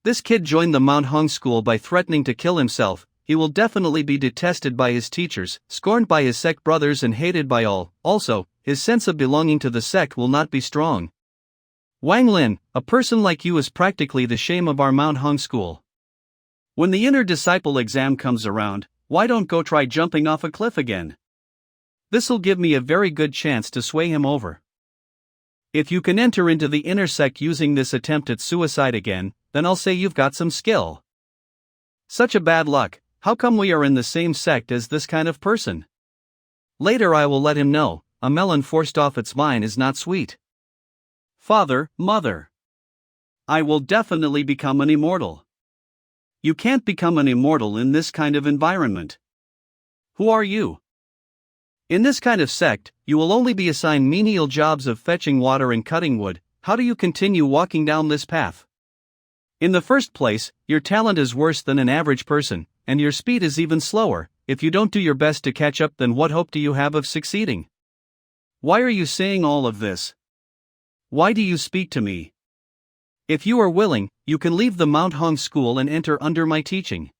This kid joined the Mount Hong School by threatening to kill himself. He will definitely be detested by his teachers, scorned by his sect brothers and hated by all. Also, his sense of belonging to the sect will not be strong. Wang Lin, a person like you is practically the shame of our Mount Hong School. When the inner disciple exam comes around, why don't go try jumping off a cliff again? This'll give me a very good chance to sway him over. If you can enter into the inner sect using this attempt at suicide again, then I'll say you've got some skill. Such a bad luck, how come we are in the same sect as this kind of person? Later I will let him know, a melon forced off its vine is not sweet. Father, mother. I will definitely become an immortal. You can't become an immortal in this kind of environment. Who are you? In this kind of sect, you will only be assigned menial jobs of fetching water and cutting wood. How do you continue walking down this path? In the first place, your talent is worse than an average person, and your speed is even slower. If you don't do your best to catch up, then what hope do you have of succeeding? Why are you saying all of this? Why do you speak to me? If you are willing, you can leave the Mount Hong School and enter under my teaching.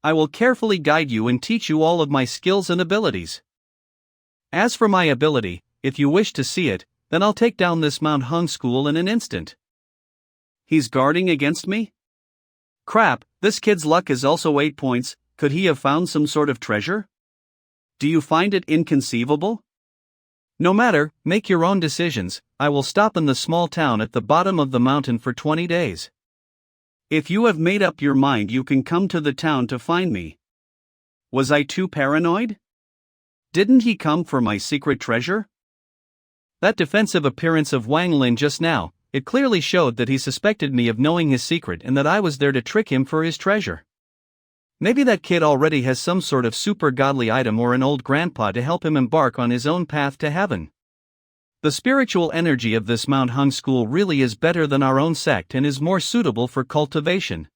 I will carefully guide you and teach you all of my skills and abilities. As for my ability, if you wish to see it, then I'll take down this Mount Hong School in an instant. He's guarding against me? Crap, this kid's luck is also 8 points. Could he have found some sort of treasure? Do you find it inconceivable? No matter, make your own decisions. I will stop in the small town at the bottom of the mountain for 20 days. If you have made up your mind, you can come to the town to find me. Was I too paranoid? Didn't he come for my secret treasure? That defensive appearance of Wang Lin just now, it clearly showed that he suspected me of knowing his secret and that I was there to trick him for his treasure. Maybe that kid already has some sort of super godly item or an old grandpa to help him embark on his own path to heaven. The spiritual energy of this Mount Hung school really is better than our own sect and is more suitable for cultivation.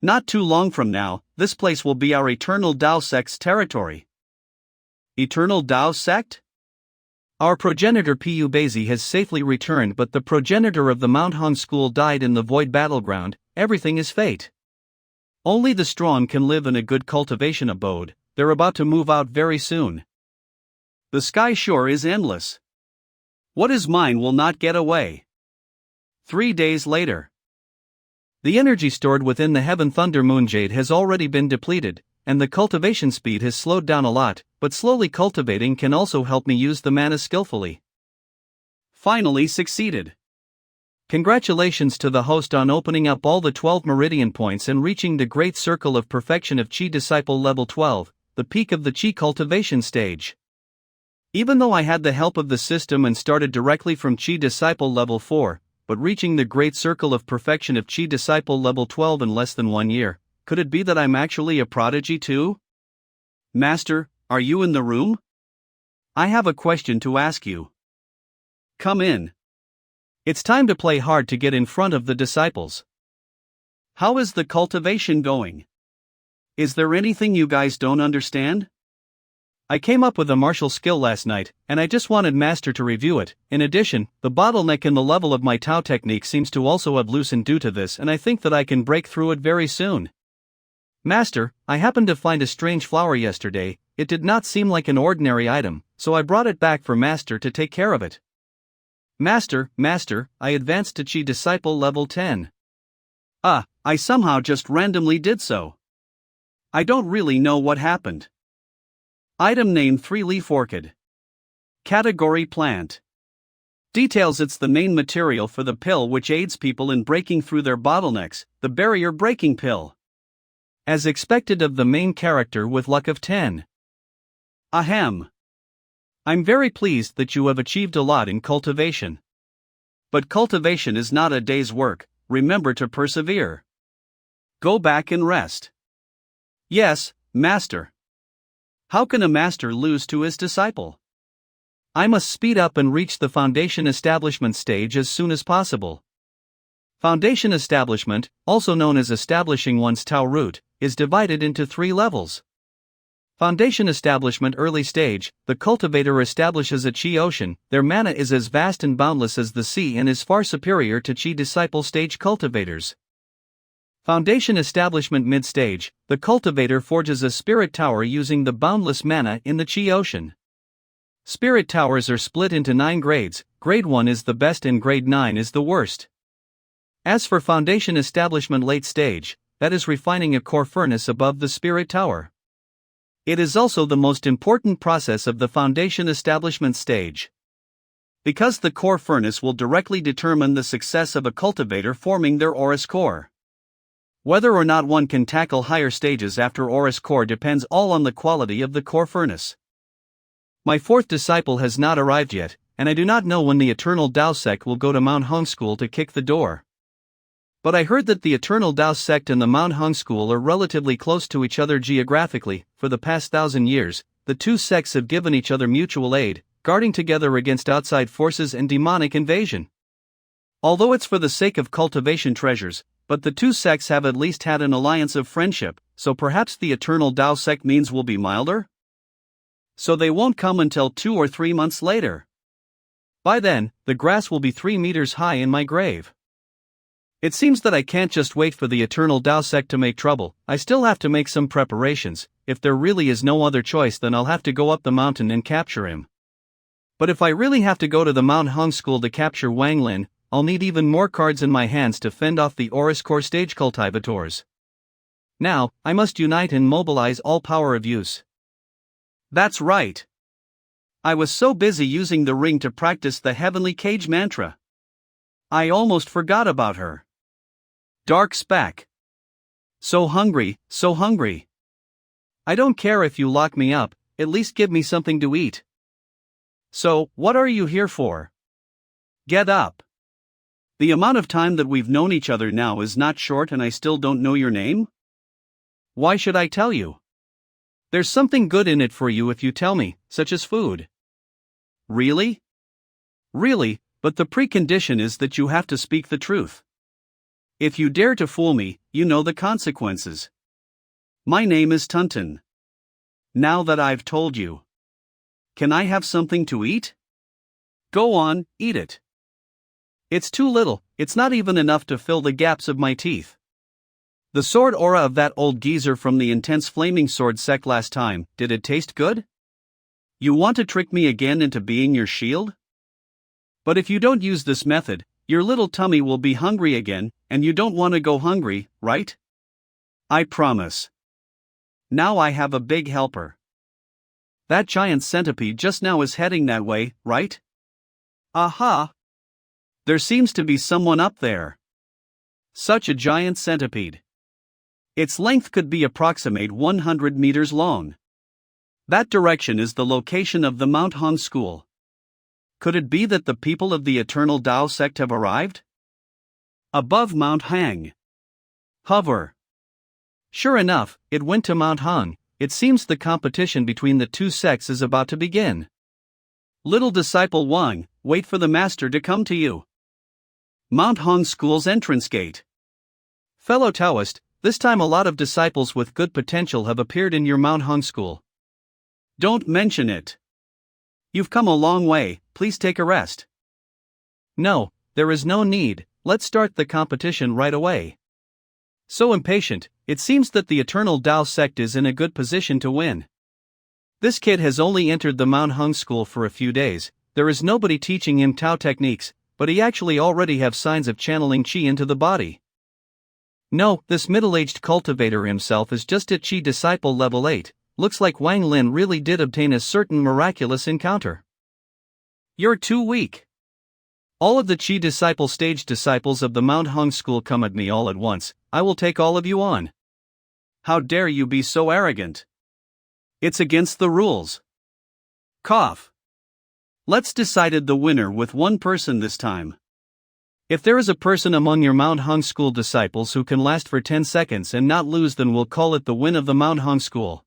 Not too long from now, this place will be our Eternal Tao sect's territory. Eternal Tao sect? Our progenitor Pu Beizi has safely returned, but the progenitor of the Mount Hung school died in the void battleground. Everything is fate. Only the strong can live in a good cultivation abode. They're about to move out very soon. The sky shore is endless. What is mine will not get away. 3 days later. The energy stored within the Heaven Thunder Moonjade has already been depleted, and the cultivation speed has slowed down a lot, but slowly cultivating can also help me use the mana skillfully. Finally succeeded. Congratulations to the host on opening up all the 12 meridian points and reaching the great circle of perfection of Chi Disciple level 12, the peak of the Chi cultivation stage. Even though I had the help of the system and started directly from Chi Disciple level 4, but reaching the great circle of perfection of Chi Disciple level 12 in less than 1 year, could it be that I'm actually a prodigy too? Master, are you in the room? I have a question to ask you. Come in. It's time to play hard to get in front of the disciples. How is the cultivation going? Is there anything you guys don't understand? I came up with a martial skill last night, and I just wanted Master to review it. In addition, the bottleneck in the level of my Tao technique seems to also have loosened due to this, and I think that I can break through it very soon. Master, I happened to find a strange flower yesterday. It did not seem like an ordinary item, so I brought it back for Master to take care of it. Master, I advanced to Chi Disciple level 10. I somehow just randomly did so. I don't really know what happened. Item name 3-leaf orchid. Category plant. Details: it's the main material for the pill which aids people in breaking through their bottlenecks, the barrier breaking pill. As expected of the main character with luck of 10. Ahem. I'm very pleased that you have achieved a lot in cultivation. But cultivation is not a day's work, remember to persevere. Go back and rest. Yes, Master. How can a master lose to his disciple? I must speed up and reach the foundation establishment stage as soon as possible. Foundation establishment, also known as establishing one's Tao root, is divided into 3 levels. Foundation establishment early stage, the cultivator establishes a Chi ocean. Their mana is as vast and boundless as the sea and is far superior to Chi disciple stage cultivators. Foundation establishment mid stage, the cultivator forges a spirit tower using the boundless mana in the Chi ocean. Spirit towers are split into 9 grades, grade 1 is the best and grade 9 is the worst. As for foundation establishment late stage, that is refining a core furnace above the spirit tower. It is also the most important process of the foundation establishment stage. Because the core furnace will directly determine the success of a cultivator forming their Aurus core. Whether or not one can tackle higher stages after Aurus core depends all on the quality of the core furnace. My 4th disciple has not arrived yet, and I do not know when the Eternal Tao sect will go to Mount Hung School to kick the door. But I heard that the Eternal Tao sect and the Mount Hung School are relatively close to each other geographically. For the past 1,000 years, the 2 sects have given each other mutual aid, guarding together against outside forces and demonic invasion. Although it's for the sake of cultivation treasures, but the 2 sects have at least had an alliance of friendship, so perhaps the Eternal Tao sect means will be milder? So they won't come until 2 or 3 months later. By then, the grass will be 3 meters high in my grave. It seems that I can't just wait for the Eternal Tao sect to make trouble. I still have to make some preparations. If there really is no other choice, then I'll have to go up the mountain and capture him. But if I really have to go to the Mount Hung School to capture Wang Lin, I'll need even more cards in my hands to fend off the Aurus core stage cultivators. Now, I must unite and mobilize all power of use. That's right. I was so busy using the ring to practice the heavenly cage mantra. I almost forgot about her. Dark's back. So hungry, so hungry. I don't care if you lock me up, at least give me something to eat. So, what are you here for? Get up. The amount of time that we've known each other now is not short and I still don't know your name? Why should I tell you? There's something good in it for you if you tell me, such as food. Really? Really, but the precondition is that you have to speak the truth. If you dare to fool me, you know the consequences. My name is Tunton. Now that I've told you. Can I have something to eat? Go on, eat it. It's too little, it's not even enough to fill the gaps of my teeth. The sword aura of that old geezer from the intense flaming sword sect last time, did it taste good? You want to trick me again into being your shield? But if you don't use this method, your little tummy will be hungry again, and you don't want to go hungry, right? I promise. Now I have a big helper. That giant centipede just now is heading that way, right? Aha! There seems to be someone up there. Such a giant centipede. Its length could be approximate 100 meters long. That direction is the location of the Mount Hong School. Could it be that the people of the Eternal Tao sect have arrived? Above Mount Hang. Hover. Sure enough, it went to Mount Hang. It seems the competition between the two sects is about to begin. Little disciple Wang, wait for the master to come to you. Mount Hong School's entrance gate. Fellow Taoist, this time a lot of disciples with good potential have appeared in your Mount Hong School. Don't mention it. You've come a long way, please take a rest. No, there is no need, let's start the competition right away. So impatient, it seems that the Eternal Tao sect is in a good position to win. This kid has only entered the Mount Hong School for a few days, there is nobody teaching him Tao techniques, but he actually already have signs of channeling Qi into the body. No, this middle-aged cultivator himself is just at Qi disciple level 8, looks like Wang Lin really did obtain a certain miraculous encounter. You're too weak. All of the Qi disciple stage disciples of the Mount Hong School come at me all at once, I will take all of you on. How dare you be so arrogant? It's against the rules. Cough. Let's decide the winner with one person this time. If there is a person among your Mount Hong School disciples who can last for 10 seconds and not lose, then we'll call it the win of the Mount Hong School.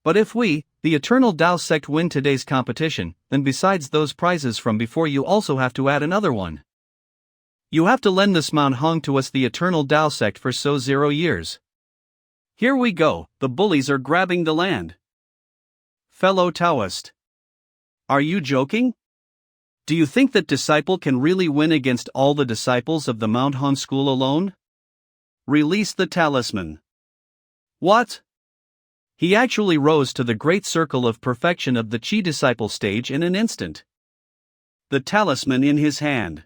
But if we, the Eternal Tao sect, win today's competition, then besides those prizes from before, you also have to add another one. You have to lend this Mount Hong to us, the Eternal Tao sect, for 0 years. Here we go, the bullies are grabbing the land. Fellow Taoist. Are you joking? Do you think that disciple can really win against all the disciples of the Mount Hong School alone? Release the talisman. What? He actually rose to the great circle of perfection of the Qi disciple stage in an instant. The talisman in his hand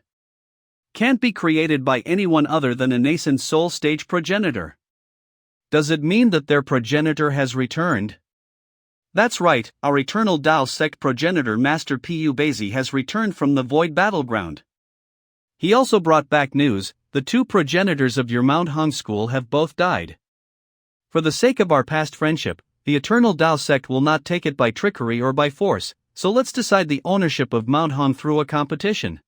can't be created by anyone other than a nascent soul stage progenitor. Does it mean that their progenitor has returned? That's right, our Eternal Tao sect progenitor Master Pu Beizi has returned from the void battleground. He also brought back news, the two progenitors of your Mount Hong School have both died. For the sake of our past friendship, the Eternal Tao sect will not take it by trickery or by force, so let's decide the ownership of Mount Hong through a competition.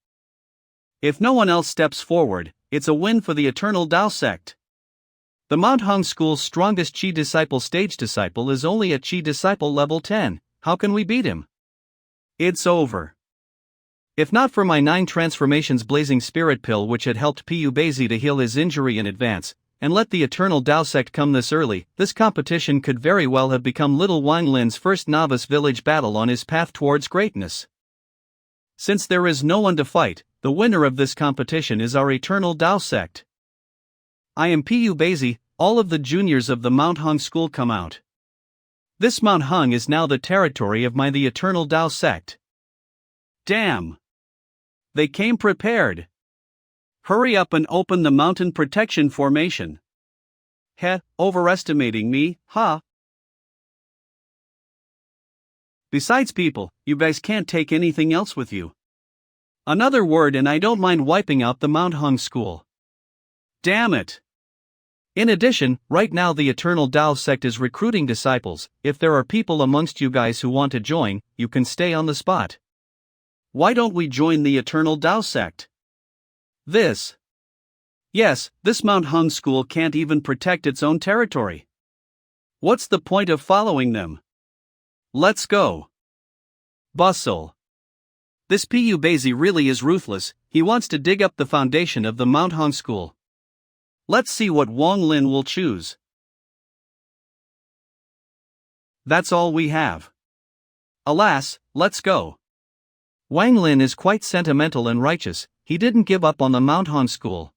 If no one else steps forward, it's a win for the Eternal Tao sect. The Mount Hong School's strongest Qi disciple stage disciple is only at Qi disciple level 10, how can we beat him? It's over. If not for my 9 transformations blazing spirit pill which had helped Pu Beizi to heal his injury in advance, and let the Eternal Tao sect come this early, this competition could very well have become little Wang Lin's first novice village battle on his path towards greatness. Since there is no one to fight, the winner of this competition is our Eternal Tao sect. I am Pu Beizi, all of the juniors of the Mount Hong School come out. This Mount Hong is now the territory of the Eternal Tao sect. Damn! They came prepared. Hurry up and open the mountain protection formation. Heh, overestimating me, huh? Besides people, you guys can't take anything else with you. Another word and I don't mind wiping out the Manhwa school. Damn it. In addition, right now the Eternal Tao sect is recruiting disciples. If there are people amongst you guys who want to join, you can stay on the spot. Why don't we join the Eternal Tao sect? Yes, this Manhwa school can't even protect its own territory. What's the point of following them? Let's go. Bustle. This Pu Bazi really is ruthless. He wants to dig up the foundation of the Manhwa school. Let's see what Wang Lin will choose. That's all we have. Alas, let's go. Wang Lin is quite sentimental and righteous. He didn't give up on the Manhwa school.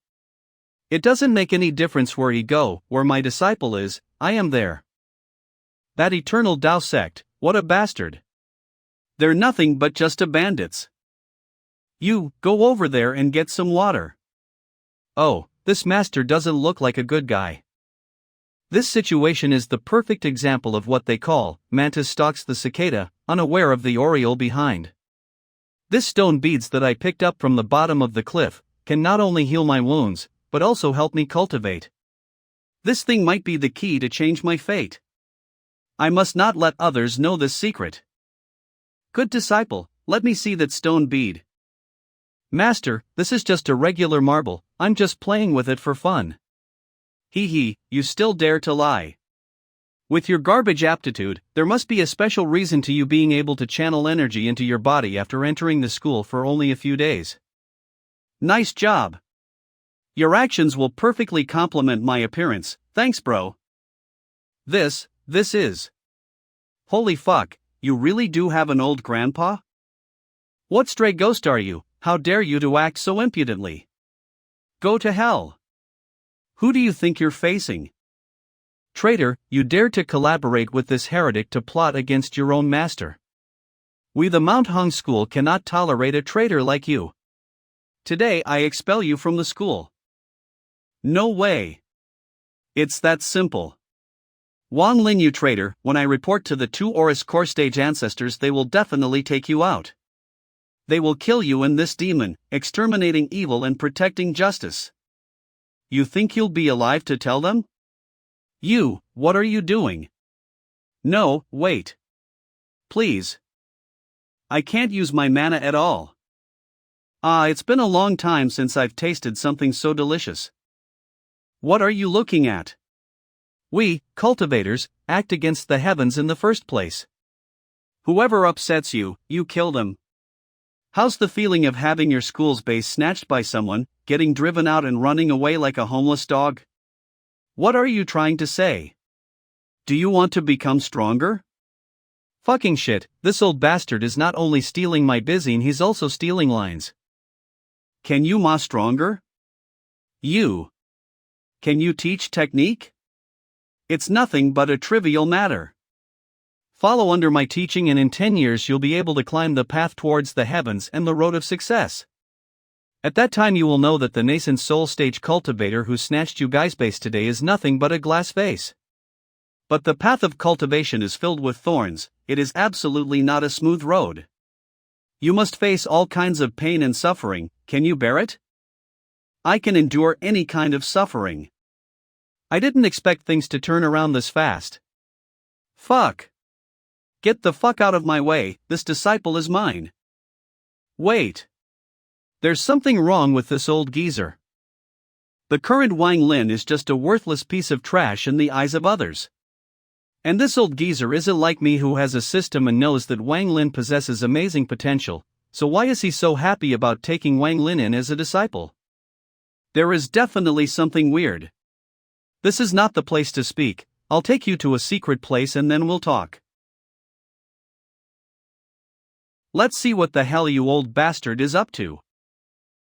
It doesn't make any difference where he go, where my disciple is, I am there. That Eternal Tao sect, what a bastard. They're nothing but just a bandits. You, go over there and get some water. Oh, this master doesn't look like a good guy. This situation is the perfect example of what they call, mantis stalks the cicada, unaware of the oriole behind. This stone beads that I picked up from the bottom of the cliff, can not only heal my wounds, but also help me cultivate. This thing might be the key to change my fate. I must not let others know this secret. Good disciple, let me see that stone bead. Master, this is just a regular marble, I'm just playing with it for fun. Hee, you still dare to lie. With your garbage aptitude, there must be a special reason to you being able to channel energy into your body after entering the school for only a few days. Nice job. Your actions will perfectly complement my appearance, thanks bro. This is. Holy fuck, you really do have an old grandpa? What stray ghost are you? How dare you to act so impudently? Go to hell. Who do you think you're facing? Traitor, you dare to collaborate with this heretic to plot against your own master. We the Manhwa school cannot tolerate a traitor like you. Today I expel you from the school. No way. It's that simple. Wang Lin, you traitor, when I report to the two Oris core stage ancestors they will definitely take you out. They will kill you and this demon, exterminating evil and protecting justice. You think you'll be alive to tell them? You, what are you doing? No, wait. Please. I can't use my mana at all. It's been a long time since I've tasted something so delicious. What are you looking at? We, cultivators, act against the heavens in the first place. Whoever upsets you, you kill them. How's the feeling of having your school's base snatched by someone, getting driven out and running away like a homeless dog? What are you trying to say? Do you want to become stronger? Fucking shit, this old bastard is not only stealing my bizine, he's also stealing lines. Can you ma stronger? You. Can you teach technique? It's nothing but a trivial matter. Follow under my teaching and in 10 years you'll be able to climb the path towards the heavens and the road of success. At that time you will know that the nascent soul stage cultivator who snatched you guys' base today is nothing but a glass vase. But the path of cultivation is filled with thorns, it is absolutely not a smooth road. You must face all kinds of pain and suffering, can you bear it? I can endure any kind of suffering. I didn't expect things to turn around this fast. Fuck. Get the fuck out of my way, this disciple is mine. Wait. There's something wrong with this old geezer. The current Wang Lin is just a worthless piece of trash in the eyes of others. And this old geezer isn't like me who has a system and knows that Wang Lin possesses amazing potential, so why is he so happy about taking Wang Lin in as a disciple? There is definitely something weird. This is not the place to speak, I'll take you to a secret place and then we'll talk. Let's see what the hell you old bastard is up to.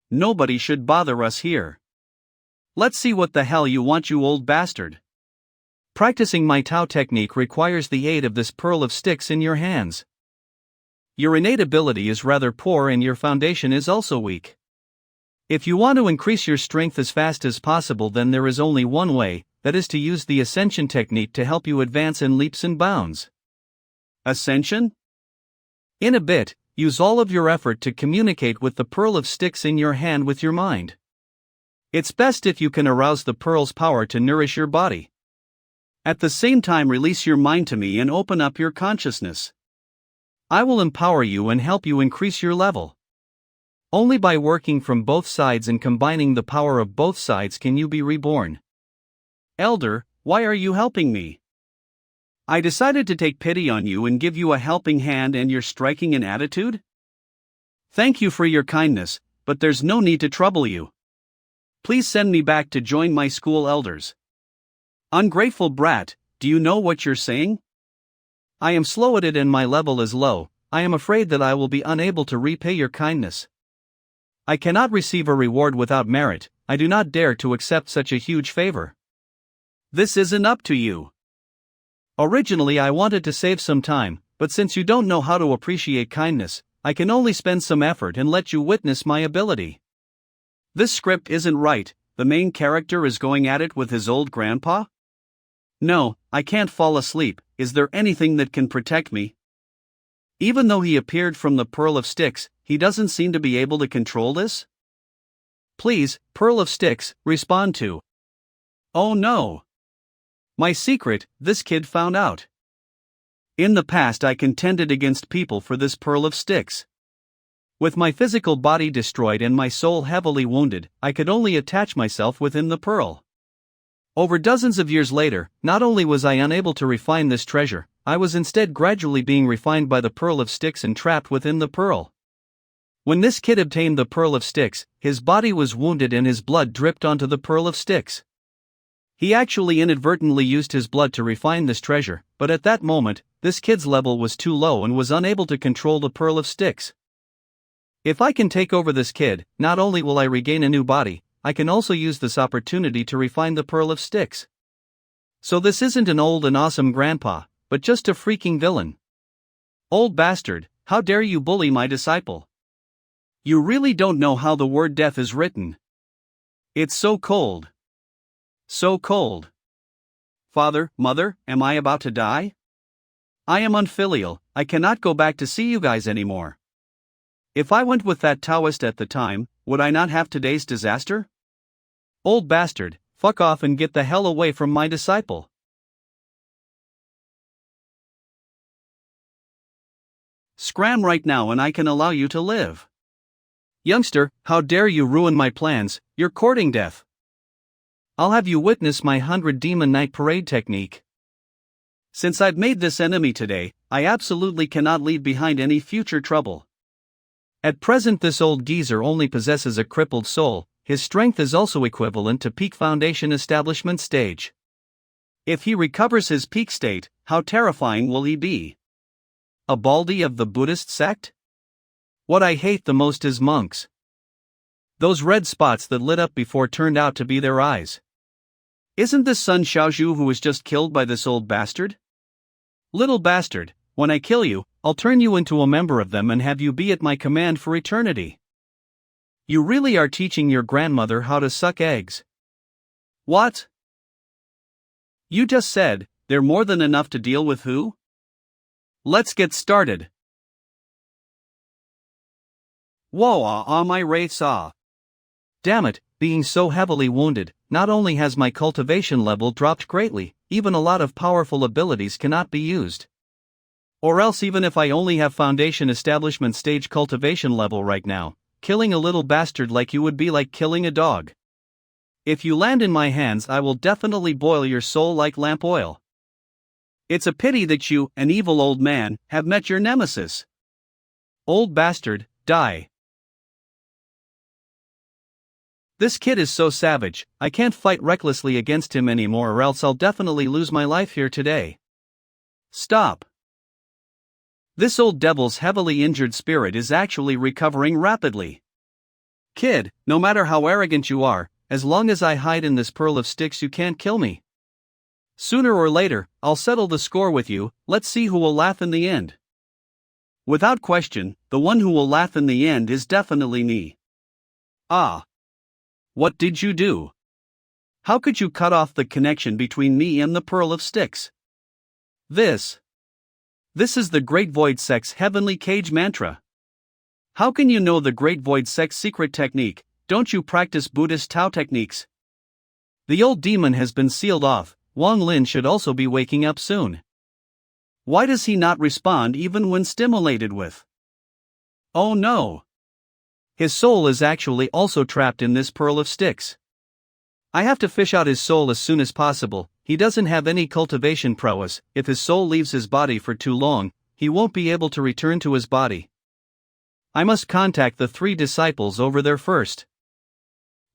Nobody should bother us here. Let's see what the hell you want, you old bastard. Practicing my Tao technique requires the aid of this pearl of sticks in your hands. Your innate ability is rather poor and your foundation is also weak. If you want to increase your strength as fast as possible, then there is only one way, that is to use the ascension technique to help you advance in leaps and bounds. Ascension? In a bit, use all of your effort to communicate with the pearl of sticks in your hand with your mind. It's best if you can arouse the pearl's power to nourish your body. At the same time, release your mind to me and open up your consciousness. I will empower you and help you increase your level. Only by working from both sides and combining the power of both sides can you be reborn. Elder, why are you helping me? I decided to take pity on you and give you a helping hand, and you're striking an attitude? Thank you for your kindness, but there's no need to trouble you. Please send me back to join my school elders. Ungrateful brat, do you know what you're saying? I am slow at it and my level is low. I am afraid that I will be unable to repay your kindness. I cannot receive a reward without merit. I do not dare to accept such a huge favor. This isn't up to you. Originally I wanted to save some time, but since you don't know how to appreciate kindness, I can only spend some effort and let you witness my ability. This script isn't right. The main character is going at it with his old grandpa? No, I can't fall asleep. Is there anything that can protect me? Even though he appeared from the Pearl of Sticks, he doesn't seem to be able to control this? Please, Pearl of Sticks, respond to. Oh no! My secret, this kid found out. In the past I contended against people for this Pearl of Sticks. With my physical body destroyed and my soul heavily wounded, I could only attach myself within the pearl. Over dozens of years later, not only was I unable to refine this treasure, I was instead gradually being refined by the Pearl of Sticks and trapped within the pearl. When this kid obtained the Pearl of Sticks, his body was wounded and his blood dripped onto the Pearl of Sticks. He actually inadvertently used his blood to refine this treasure, but at that moment, this kid's level was too low and was unable to control the Pearl of Sticks. If I can take over this kid, not only will I regain a new body, I can also use this opportunity to refine the Pearl of Sticks. So this isn't an old and awesome grandpa, but just a freaking villain. Old bastard, how dare you bully my disciple? You really don't know how the word death is written. It's so cold. So cold. Father, mother, am I about to die? I am unfilial, I cannot go back to see you guys anymore. If I went with that Taoist at the time, would I not have today's disaster? Old bastard, fuck off and get the hell away from my disciple. Scram right now and I can allow you to live. Youngster, how dare you ruin my plans, you're courting death. I'll have you witness my 100 Demon Night Parade technique. Since I've made this enemy today, I absolutely cannot leave behind any future trouble. At present this old geezer only possesses a crippled soul. His strength is also equivalent to peak foundation establishment stage. If he recovers his peak state, how terrifying will he be? A Baldi of the Buddhist sect? What I hate the most is monks. Those red spots that lit up before turned out to be their eyes. Isn't this Sun Xiaozhu who was just killed by this old bastard? Little bastard, when I kill you, I'll turn you into a member of them and have you be at my command for eternity. You really are teaching your grandmother how to suck eggs. What? You just said, they're more than enough to deal with who? Let's get started. Whoa, my wraiths ah. Damn it, being so heavily wounded, not only has my cultivation level dropped greatly, even a lot of powerful abilities cannot be used. Or else even if I only have foundation establishment stage cultivation level right now, killing a little bastard like you would be like killing a dog. If you land in my hands I will definitely boil your soul like lamp oil. It's a pity that you, an evil old man, have met your nemesis. Old bastard, die. This kid is so savage, I can't fight recklessly against him anymore or else I'll definitely lose my life here today. Stop. This old devil's heavily injured spirit is actually recovering rapidly. Kid, no matter how arrogant you are, as long as I hide in this Pearl of Sticks you can't kill me. Sooner or later, I'll settle the score with you. Let's see who will laugh in the end. Without question, the one who will laugh in the end is definitely me. Ah. What did you do? How could you cut off the connection between me and the Pearl of Sticks? This This is the Great Void Sect's Heavenly Cage Mantra. How can you know the Great Void Sect's secret technique? Don't you practice Buddhist Tao techniques? The old demon has been sealed off. Wang Lin should also be waking up soon. Why does he not respond even when stimulated with? Oh no! His soul is actually also trapped in this pearl of sticks. I have to fish out his soul as soon as possible. He doesn't have any cultivation prowess. If his soul leaves his body for too long, he won't be able to return to his body. I must contact the 3 disciples over there first.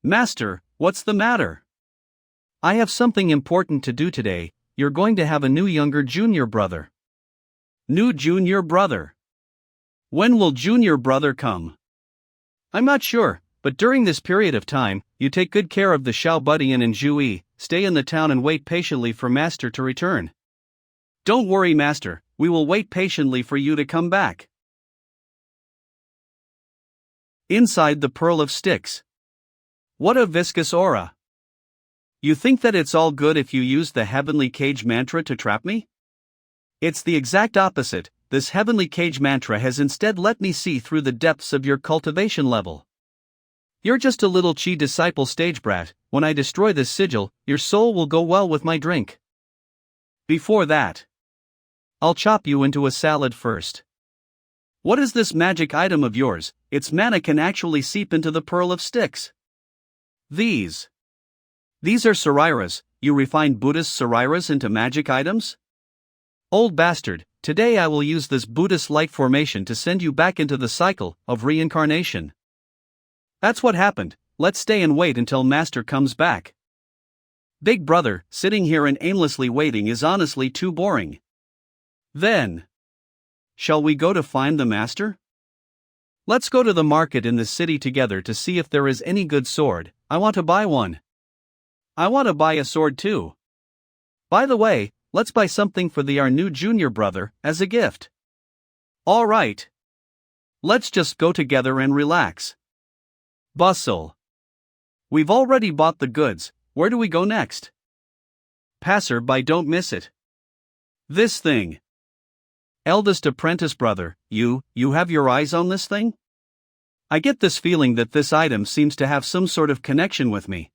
Master, what's the matter? I have something important to do today. You're going to have a new younger junior brother. New junior brother? When will junior brother come? I'm not sure, but during this period of time, you take good care of the Xiao Budian and Zhu, stay in the town and wait patiently for Master to return. Don't worry, Master, we will wait patiently for you to come back. Inside the pearl of sticks. What a viscous aura. You think that it's all good if you use the Heavenly Cage Mantra to trap me? It's the exact opposite. This Heavenly Cage Mantra has instead let me see through the depths of your cultivation level. You're just a little Chi disciple stage brat. When I destroy this sigil, your soul will go well with my drink. Before that, I'll chop you into a salad first. What is this magic item of yours? Its mana can actually seep into the pearl of sticks. These are Sariras. You refined Buddhist Sariras into magic items? Old bastard, today I will use this Buddhist light formation to send you back into the cycle of reincarnation. That's what happened. Let's stay and wait until Master comes back. Big brother, sitting here and aimlessly waiting is honestly too boring. Then, shall we go to find the Master? Let's go to the market in the city together to see if there is any good sword. I want to buy one. I want to buy a sword too. By the way, let's buy something for our new junior brother as a gift. All right. Let's just go together and relax. Bustle. We've already bought the goods. Where do we go next? Passer-by, don't miss it. This thing. Eldest apprentice brother, you have your eyes on this thing? I get this feeling that this item seems to have some sort of connection with me.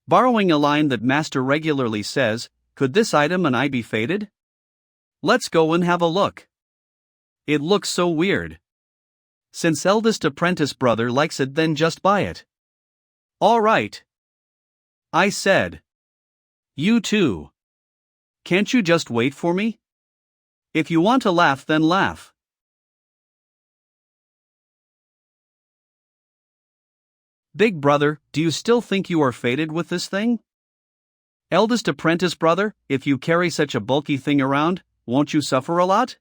Borrowing a line that Master regularly says, could this item and I be fated? Let's go and have a look. It looks so weird. Since eldest apprentice brother likes it, then just buy it. All right. I said. You too. Can't you just wait for me? If you want to laugh, then laugh. Big brother, do you still think you are fated with this thing? Eldest apprentice brother, if you carry such a bulky thing around, won't you suffer a lot?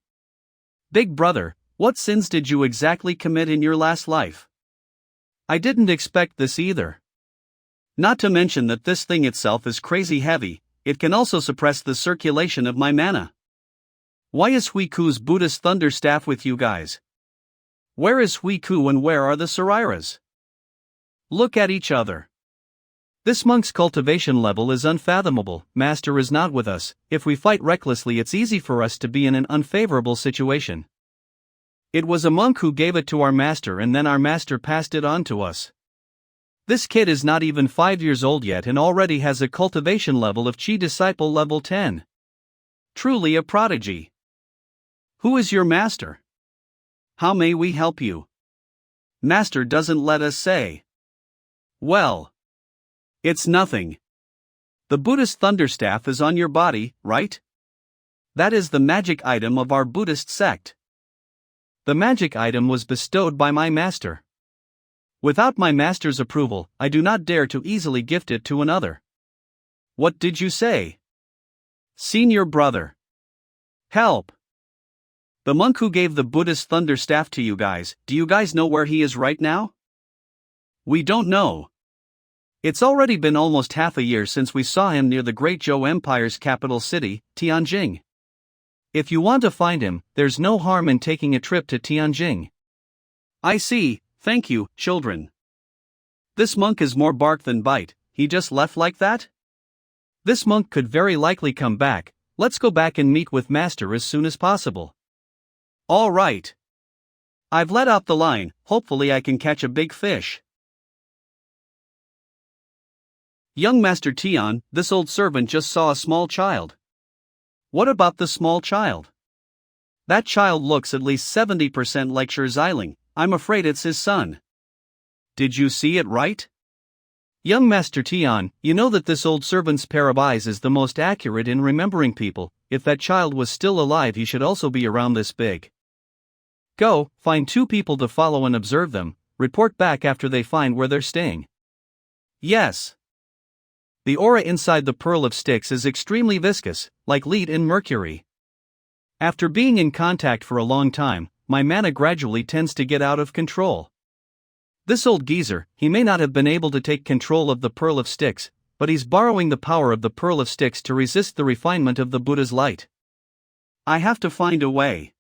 Big brother, what sins did you exactly commit in your last life? I didn't expect this either. Not to mention that this thing itself is crazy heavy, it can also suppress the circulation of my mana. Why is Huiku's Buddhist thunder staff with you guys? Where is Huiku and where are the Sariras? Look at each other. This monk's cultivation level is unfathomable. Master is not with us. If we fight recklessly, it's easy for us to be in an unfavorable situation. It was a monk who gave it to our master and then our master passed it on to us. This kid is not even 5 years old yet and already has a cultivation level of Chi disciple level 10. Truly a prodigy. Who is your master? How may we help you? Master doesn't let us say. Well, it's nothing. The Buddhist thunderstaff is on your body, right? That is the magic item of our Buddhist sect. The magic item was bestowed by my master. Without my master's approval, I do not dare to easily gift it to another. What did you say? Senior brother. Help! The monk who gave the Buddhist thunder staff to you guys, do you guys know where he is right now? We don't know. It's already been almost half a year since we saw him near the Great Zhou Empire's capital city, Tianjing. If you want to find him, there's no harm in taking a trip to Tianjing. I see, thank you, children. This monk is more bark than bite, he just left like that? This monk could very likely come back. let's go back and meet with Master as soon as possible. All right. I've let out the line, hopefully I can catch a big fish. Young Master Tian, this old servant just saw a small child. What about the small child? That child looks at least 70% like Shi Xiling. I'm afraid it's his son. Did you see it right? Young Master Tian, you know that this old servant's pair of eyes is the most accurate in remembering people. If that child was still alive, he should also be around this big. Go, find 2 people to follow and observe them, report back after they find where they're staying. Yes. The aura inside the Pearl of Sticks is extremely viscous, like lead in mercury. After being in contact for a long time, my mana gradually tends to get out of control. This old geezer, he may not have been able to take control of the Pearl of Sticks, but he's borrowing the power of the Pearl of Sticks to resist the refinement of the Buddha's light. I have to find a way.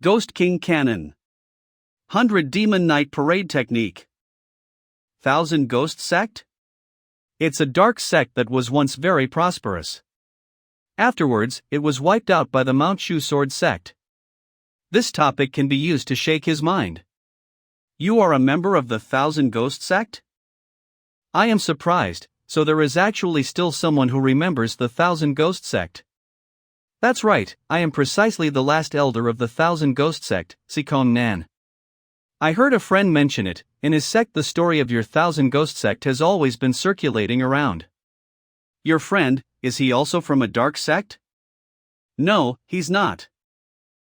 Ghost King Cannon. 100 Demon Knight Parade Technique. 1000 Ghost Sect? It's a dark sect that was once very prosperous. Afterwards, it was wiped out by the Mount Shu Sword Sect. This topic can be used to shake his mind. You are a member of the 1000 Ghost Sect? I am surprised, so there is actually still someone who remembers the 1000 Ghost Sect. That's right, I am precisely the last elder of the 1000 Ghost Sect, Sikong Nan. I heard a friend mention it. In his sect the story of your 1000 Ghost Sect has always been circulating around. Your friend, is he also from a dark sect? No, he's not.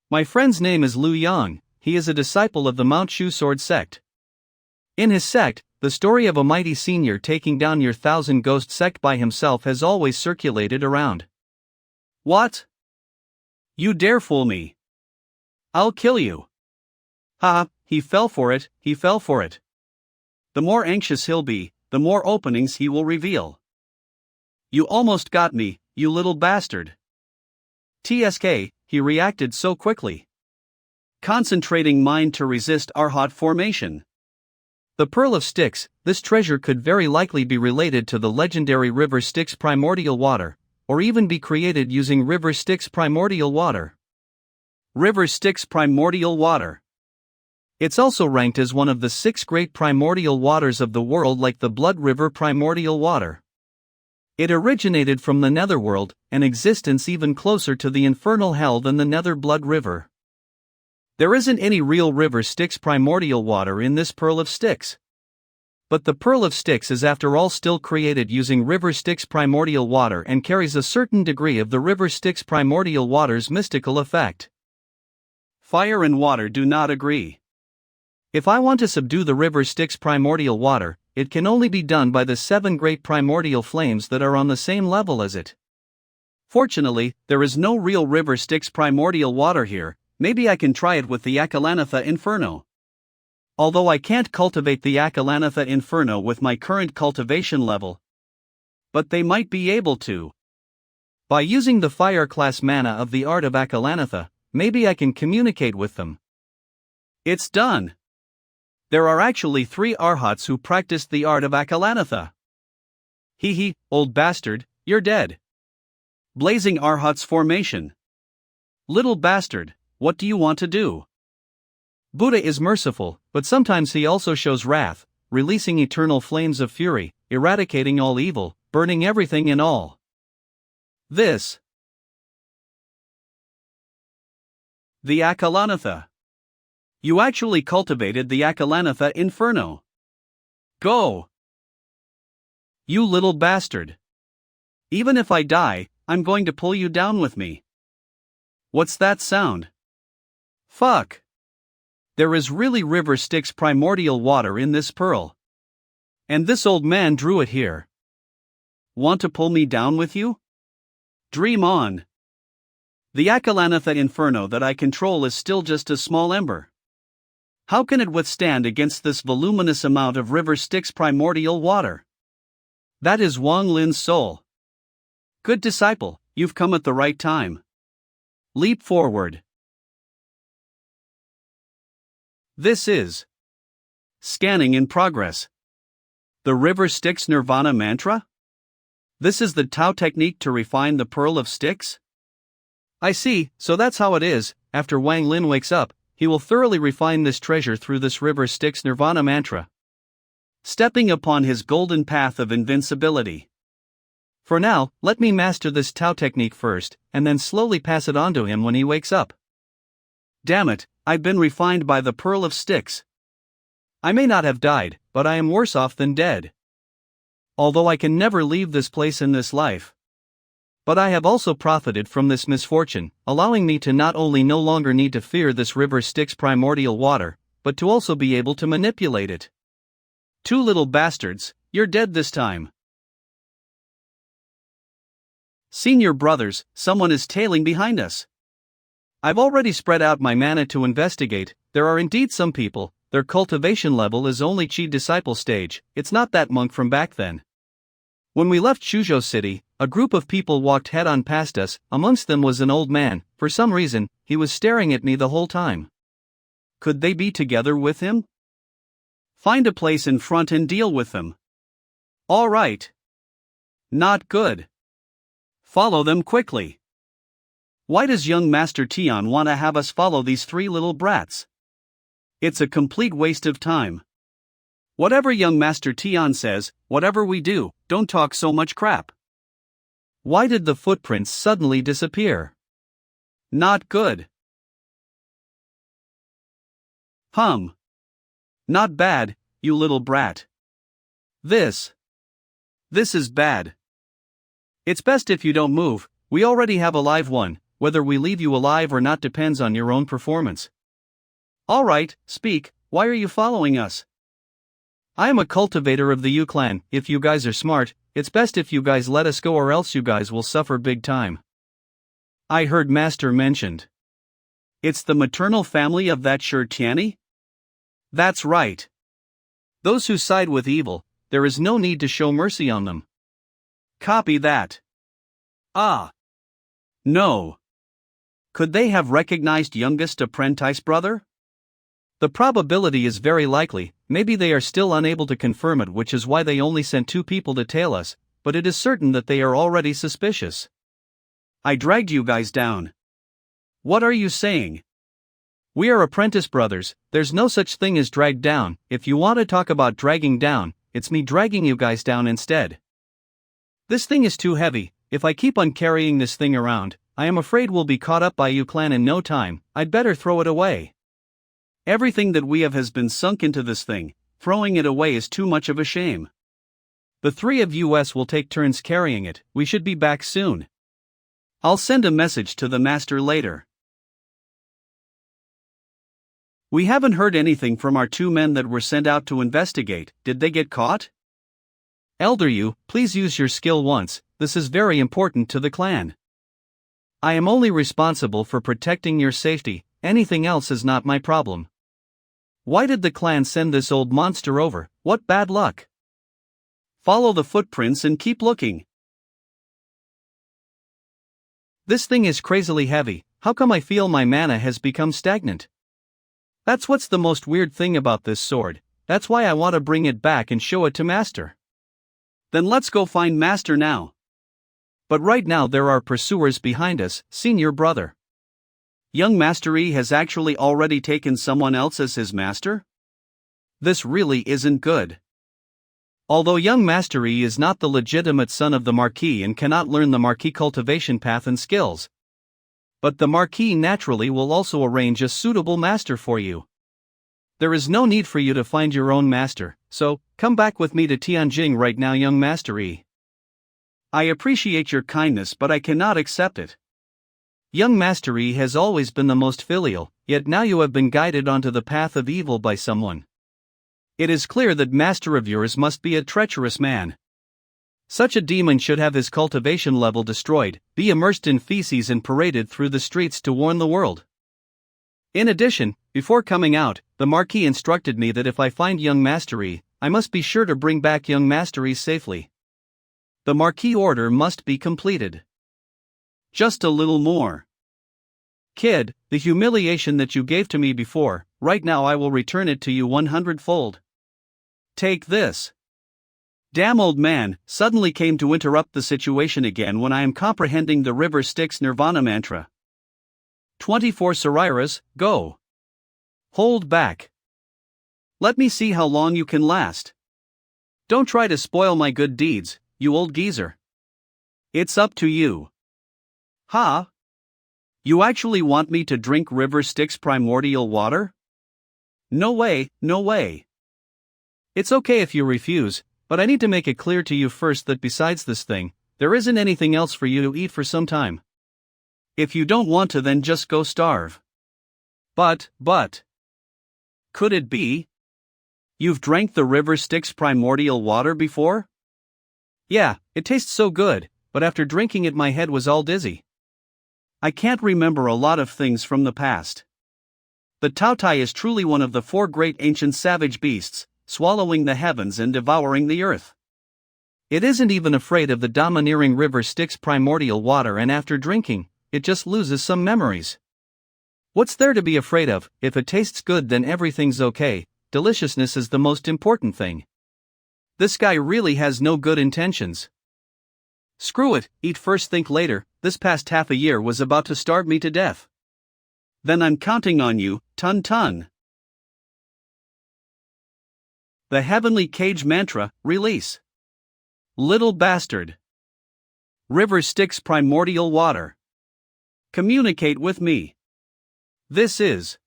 My friend's name is Lu Yang, he is a disciple of the Mount Shu Sword Sect. In his sect, the story of a mighty senior taking down your 1000 Ghost Sect by himself has always circulated around. What? You dare fool me? I'll kill you. Ha, he fell for it, he fell for it. The more anxious he'll be, the more openings he will reveal. You almost got me, you little bastard. TSK, he reacted so quickly. Concentrating mind to resist Arhat formation. The Pearl of Sticks, this treasure could very likely be related to the legendary River Styx primordial water, or even be created using River Styx primordial water. River Styx primordial water. It's also ranked as one of the 6 great primordial waters of the world, like the Blood River primordial water. It originated from the Netherworld, an existence even closer to the infernal hell than the Nether Blood River. There isn't any real River Styx primordial water in this Pearl of Sticks. But the Pearl of Sticks is after all still created using River Styx primordial water and carries a certain degree of the River Styx primordial water's mystical effect. Fire and water do not agree. If I want to subdue the River Styx primordial water, it can only be done by the 7 great primordial flames that are on the same level as it. Fortunately, there is no real River Styx primordial water here. Maybe I can try it with the Akalanatha Inferno. Although I can't cultivate the Akalanatha Inferno with my current cultivation level. But they might be able to. By using the fire class mana of the art of Akalanatha, maybe I can communicate with them. It's done. There are actually 3 Arhats who practiced the art of Akalanatha. Hee, old bastard, you're dead. Blazing Arhat's formation. Little bastard, what do you want to do? Buddha is merciful, but sometimes he also shows wrath, releasing eternal flames of fury, eradicating all evil, burning everything and all. This. The Akalanatha. You actually cultivated the Akalanatha Inferno. Go! You little bastard. Even if I die, I'm going to pull you down with me. What's that sound? Fuck! There is really River Styx primordial water in this pearl. And this old man drew it here. Want to pull me down with you? Dream on. The Akalanatha Inferno that I control is still just a small ember. How can it withstand against this voluminous amount of River Styx primordial water? That is Wang Lin's soul. Good disciple, you've come at the right time. Leap forward. This is scanning in progress. The River Styx Nirvana Mantra? This is the Tao technique to refine the Pearl of Sticks? I see, so that's how it is. After Wang Lin wakes up, he will thoroughly refine this treasure through this river Styx Nirvana mantra, stepping upon his golden path of invincibility. For now, let me master this Tao technique first, and then slowly pass it on to him when he wakes up. Damn it, I've been refined by the Pearl of Styx. I may not have died, but I am worse off than dead. Although I can never leave this place in this life. But I have also profited from this misfortune, allowing me to not only no longer need to fear this river Styx primordial water, but to also be able to manipulate it. Two little bastards, you're dead this time. Senior brothers, someone is tailing behind us. I've already spread out my mana to investigate. There are indeed some people, their cultivation level is only Chi disciple stage, it's not that monk from back then. When we left Shuzhou City, a group of people walked head-on past us, amongst them was an old man. For some reason, he was staring at me the whole time. Could they be together with him? Find a place in front and deal with them. All right. Not good. Follow them quickly. Why does young Master Tian want to have us follow these three little brats? It's a complete waste of time. Whatever young Master Tian says, whatever we do, don't talk so much crap. Why did the footprints suddenly disappear? Not good. Not bad, you little brat. This is bad. It's best if you don't move, we already have a live one, whether we leave you alive or not depends on your own performance. Alright, speak, why are you following us? I am a cultivator of the Yu clan. If you guys are smart, it's best if you guys let us go or else you guys will suffer big time. I heard Master mentioned. It's the maternal family of that Shi Tianyi? That's right. Those who side with evil, there is no need to show mercy on them. Copy that. Ah. No. Could they have recognized youngest apprentice brother? The probability is very likely. Maybe they are still unable to confirm it, which is why they only sent two people to tail us, but it is certain that they are already suspicious. I dragged you guys down. What are you saying? We are apprentice brothers, there's no such thing as dragged down. If you want to talk about dragging down, it's me dragging you guys down instead. This thing is too heavy. If I keep on carrying this thing around, I am afraid we'll be caught up by Yu clan in no time. I'd better throw it away. Everything that we have has been sunk into this thing, throwing it away is too much of a shame. The three of us will take turns carrying it, we should be back soon. I'll send a message to the master later. We haven't heard anything from our two men that were sent out to investigate. Did they get caught? Elder Yu, please use your skill once, this is very important to the clan. I am only responsible for protecting your safety, anything else is not my problem. Why did the clan send this old monster over? What bad luck! Follow the footprints and keep looking. This thing is crazily heavy, how come I feel my mana has become stagnant? That's what's the most weird thing about this sword, that's why I want to bring it back and show it to Master. Then let's go find Master now. But right now there are pursuers behind us, senior brother. Young Master E has actually already taken someone else as his master? This really isn't good. Although young Master E is not the legitimate son of the Marquis and cannot learn the Marquis cultivation path and skills. But the Marquis naturally will also arrange a suitable master for you. There is no need for you to find your own master, so, come back with me to Tianjing right now, young Master E. I appreciate your kindness, but I cannot accept it. Young Master E has always been the most filial, yet now you have been guided onto the path of evil by someone. It is clear that master of yours must be a treacherous man. Such a demon should have his cultivation level destroyed, be immersed in feces and paraded through the streets to warn the world. In addition, before coming out, the Marquis instructed me that if I find young Master E, I must be sure to bring back young Master E safely. The Marquis order must be completed. Just a little more. Kid, the humiliation that you gave to me before, right now I will return it to you 100-fold. Take this. Damn old man, suddenly came to interrupt the situation again when I am comprehending the river Styx Nirvana mantra. 24 Sariras, go. Hold back. Let me see how long you can last. Don't try to spoil my good deeds, you old geezer. It's up to you. Ha? You actually want me to drink River Styx primordial water? No way, no way. It's okay if you refuse, but I need to make it clear to you first that besides this thing, there isn't anything else for you to eat for some time. If you don't want to, then just go starve. But. Could it be? You've drank the River Styx primordial water before? Yeah, it tastes so good, but after drinking it my head was all dizzy. I can't remember a lot of things from the past. The Taotai is truly one of the 4 great ancient savage beasts, swallowing the heavens and devouring the earth. It isn't even afraid of the domineering River Styx primordial water, and after drinking, it just loses some memories. What's there to be afraid of? If it tastes good, then everything's okay. Deliciousness is the most important thing. This guy really has no good intentions. Screw it, eat first, think later. This past half a year was about to starve me to death. Then I'm counting on you, Tun. The Heavenly Cage Mantra, release. Little bastard. River Styx primordial water. Communicate with me. This is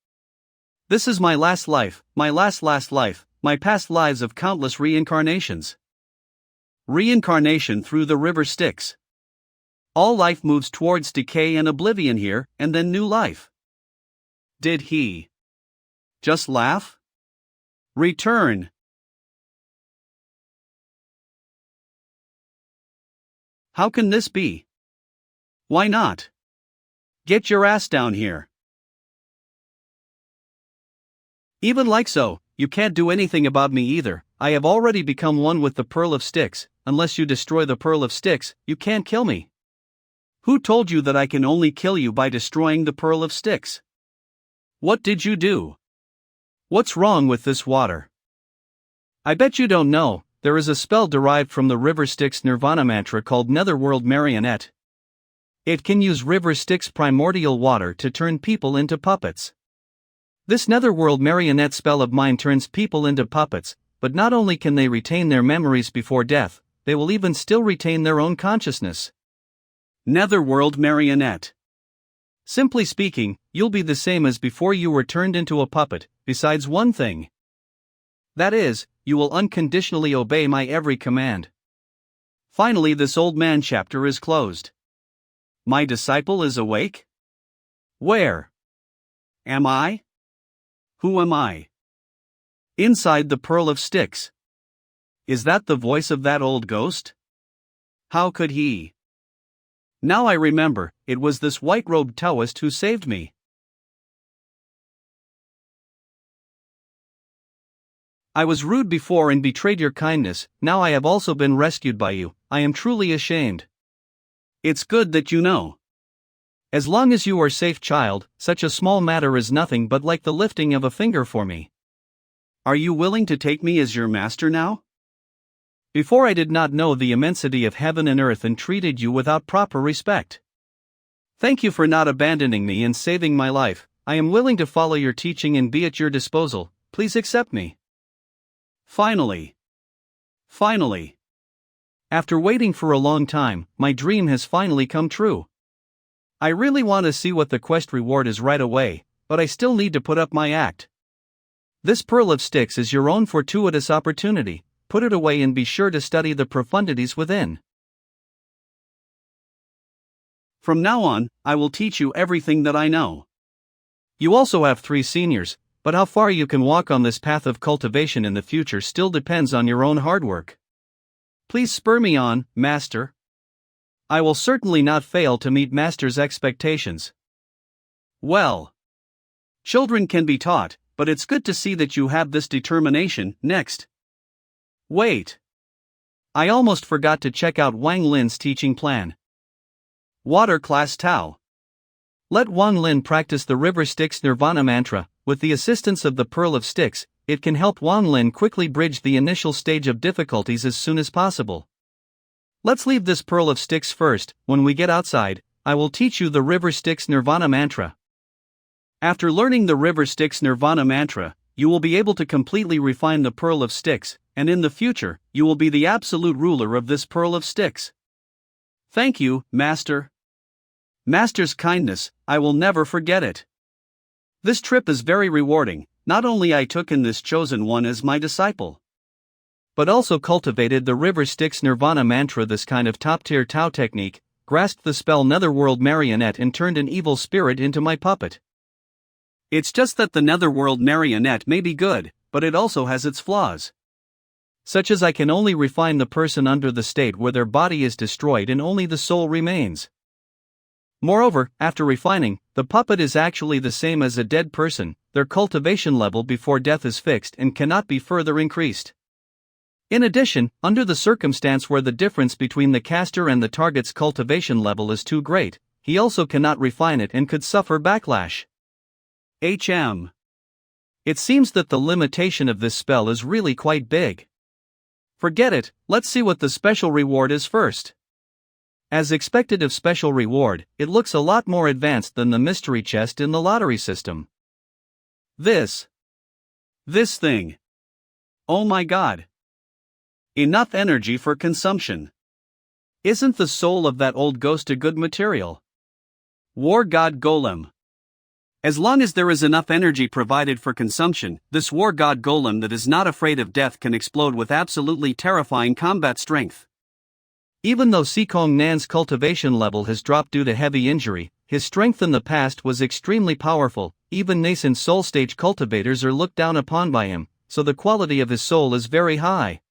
my last life, my last life, my past lives of countless reincarnations. Reincarnation through the River Styx. All life moves towards decay and oblivion here, and then new life. Did he just laugh? Return. How can this be? Why not? Get your ass down here. Even like so, you can't do anything about me either. I have already become one with the Pearl of Styx. Unless you destroy the Pearl of Styx, you can't kill me. Who told you that I can only kill you by destroying the Pearl of Styx? What did you do? What's wrong with this water? I bet you don't know, there is a spell derived from the River Styx Nirvana mantra called Netherworld Marionette. It can use River Styx primordial water to turn people into puppets. This Netherworld Marionette spell of mine turns people into puppets, but not only can they retain their memories before death, they will even still retain their own consciousness. Netherworld Marionette. Simply speaking, you'll be the same as before you were turned into a puppet, besides one thing. That is, you will unconditionally obey my every command. Finally, this old man chapter is closed. My disciple is awake? Where am I? Who am I? Inside the Pearl of Styx. Is that the voice of that old ghost? How could he? Now I remember, it was this white-robed Taoist who saved me. I was rude before and betrayed your kindness, now I have also been rescued by you. I am truly ashamed. It's good that you know. As long as you are safe, child, such a small matter is nothing but like the lifting of a finger for me. Are you willing to take me as your master now? Before I did not know the immensity of heaven and earth and treated you without proper respect. Thank you for not abandoning me and saving my life. I am willing to follow your teaching and be at your disposal. Please accept me. Finally. After waiting for a long time, my dream has finally come true. I really want to see what the quest reward is right away, but I still need to put up my act. This Pearl of Styx is your own fortuitous opportunity. Put it away and be sure to study the profundities within. From now on, I will teach you everything that I know. You also have 3 seniors, but how far you can walk on this path of cultivation in the future still depends on your own hard work. Please spur me on, Master. I will certainly not fail to meet Master's expectations. Well, children can be taught, but it's good to see that you have this determination. Next. Wait. I almost forgot to check out Wang Lin's teaching plan. Water Class Tao. Let Wang Lin practice the River Styx Nirvana mantra. With the assistance of the Pearl of Styx, it can help Wang Lin quickly bridge the initial stage of difficulties as soon as possible. Let's leave this Pearl of Styx first. When we get outside, I will teach you the River Styx Nirvana mantra. After learning the River Styx Nirvana mantra, you will be able to completely refine the Pearl of Styx, and in the future, you will be the absolute ruler of this Pearl of Styx. Thank you, Master. Master's kindness, I will never forget it. This trip is very rewarding. Not only I took in this chosen one as my disciple, but also cultivated the River Styx Nirvana mantra. This kind of top-tier Tao technique, grasped the spell Netherworld Marionette and turned an evil spirit into my puppet. It's just that the Netherworld Marionette may be good, but it also has its flaws. Such as I can only refine the person under the state where their body is destroyed and only the soul remains. Moreover, after refining, the puppet is actually the same as a dead person. Their cultivation level before death is fixed and cannot be further increased. In addition, under the circumstance where the difference between the caster and the target's cultivation level is too great, he also cannot refine it and could suffer backlash. It seems that the limitation of this spell is really quite big. Forget it, let's see what the special reward is first. As expected of special reward, it looks a lot more advanced than the mystery chest in the lottery system. This thing. Oh my god. Enough energy for consumption. Isn't the soul of that old ghost a good material? War God Golem. As long as there is enough energy provided for consumption, this War God Golem that is not afraid of death can explode with absolutely terrifying combat strength. Even though Sikong Nan's cultivation level has dropped due to heavy injury, his strength in the past was extremely powerful. Even nascent soul stage cultivators are looked down upon by him, so the quality of his soul is very high.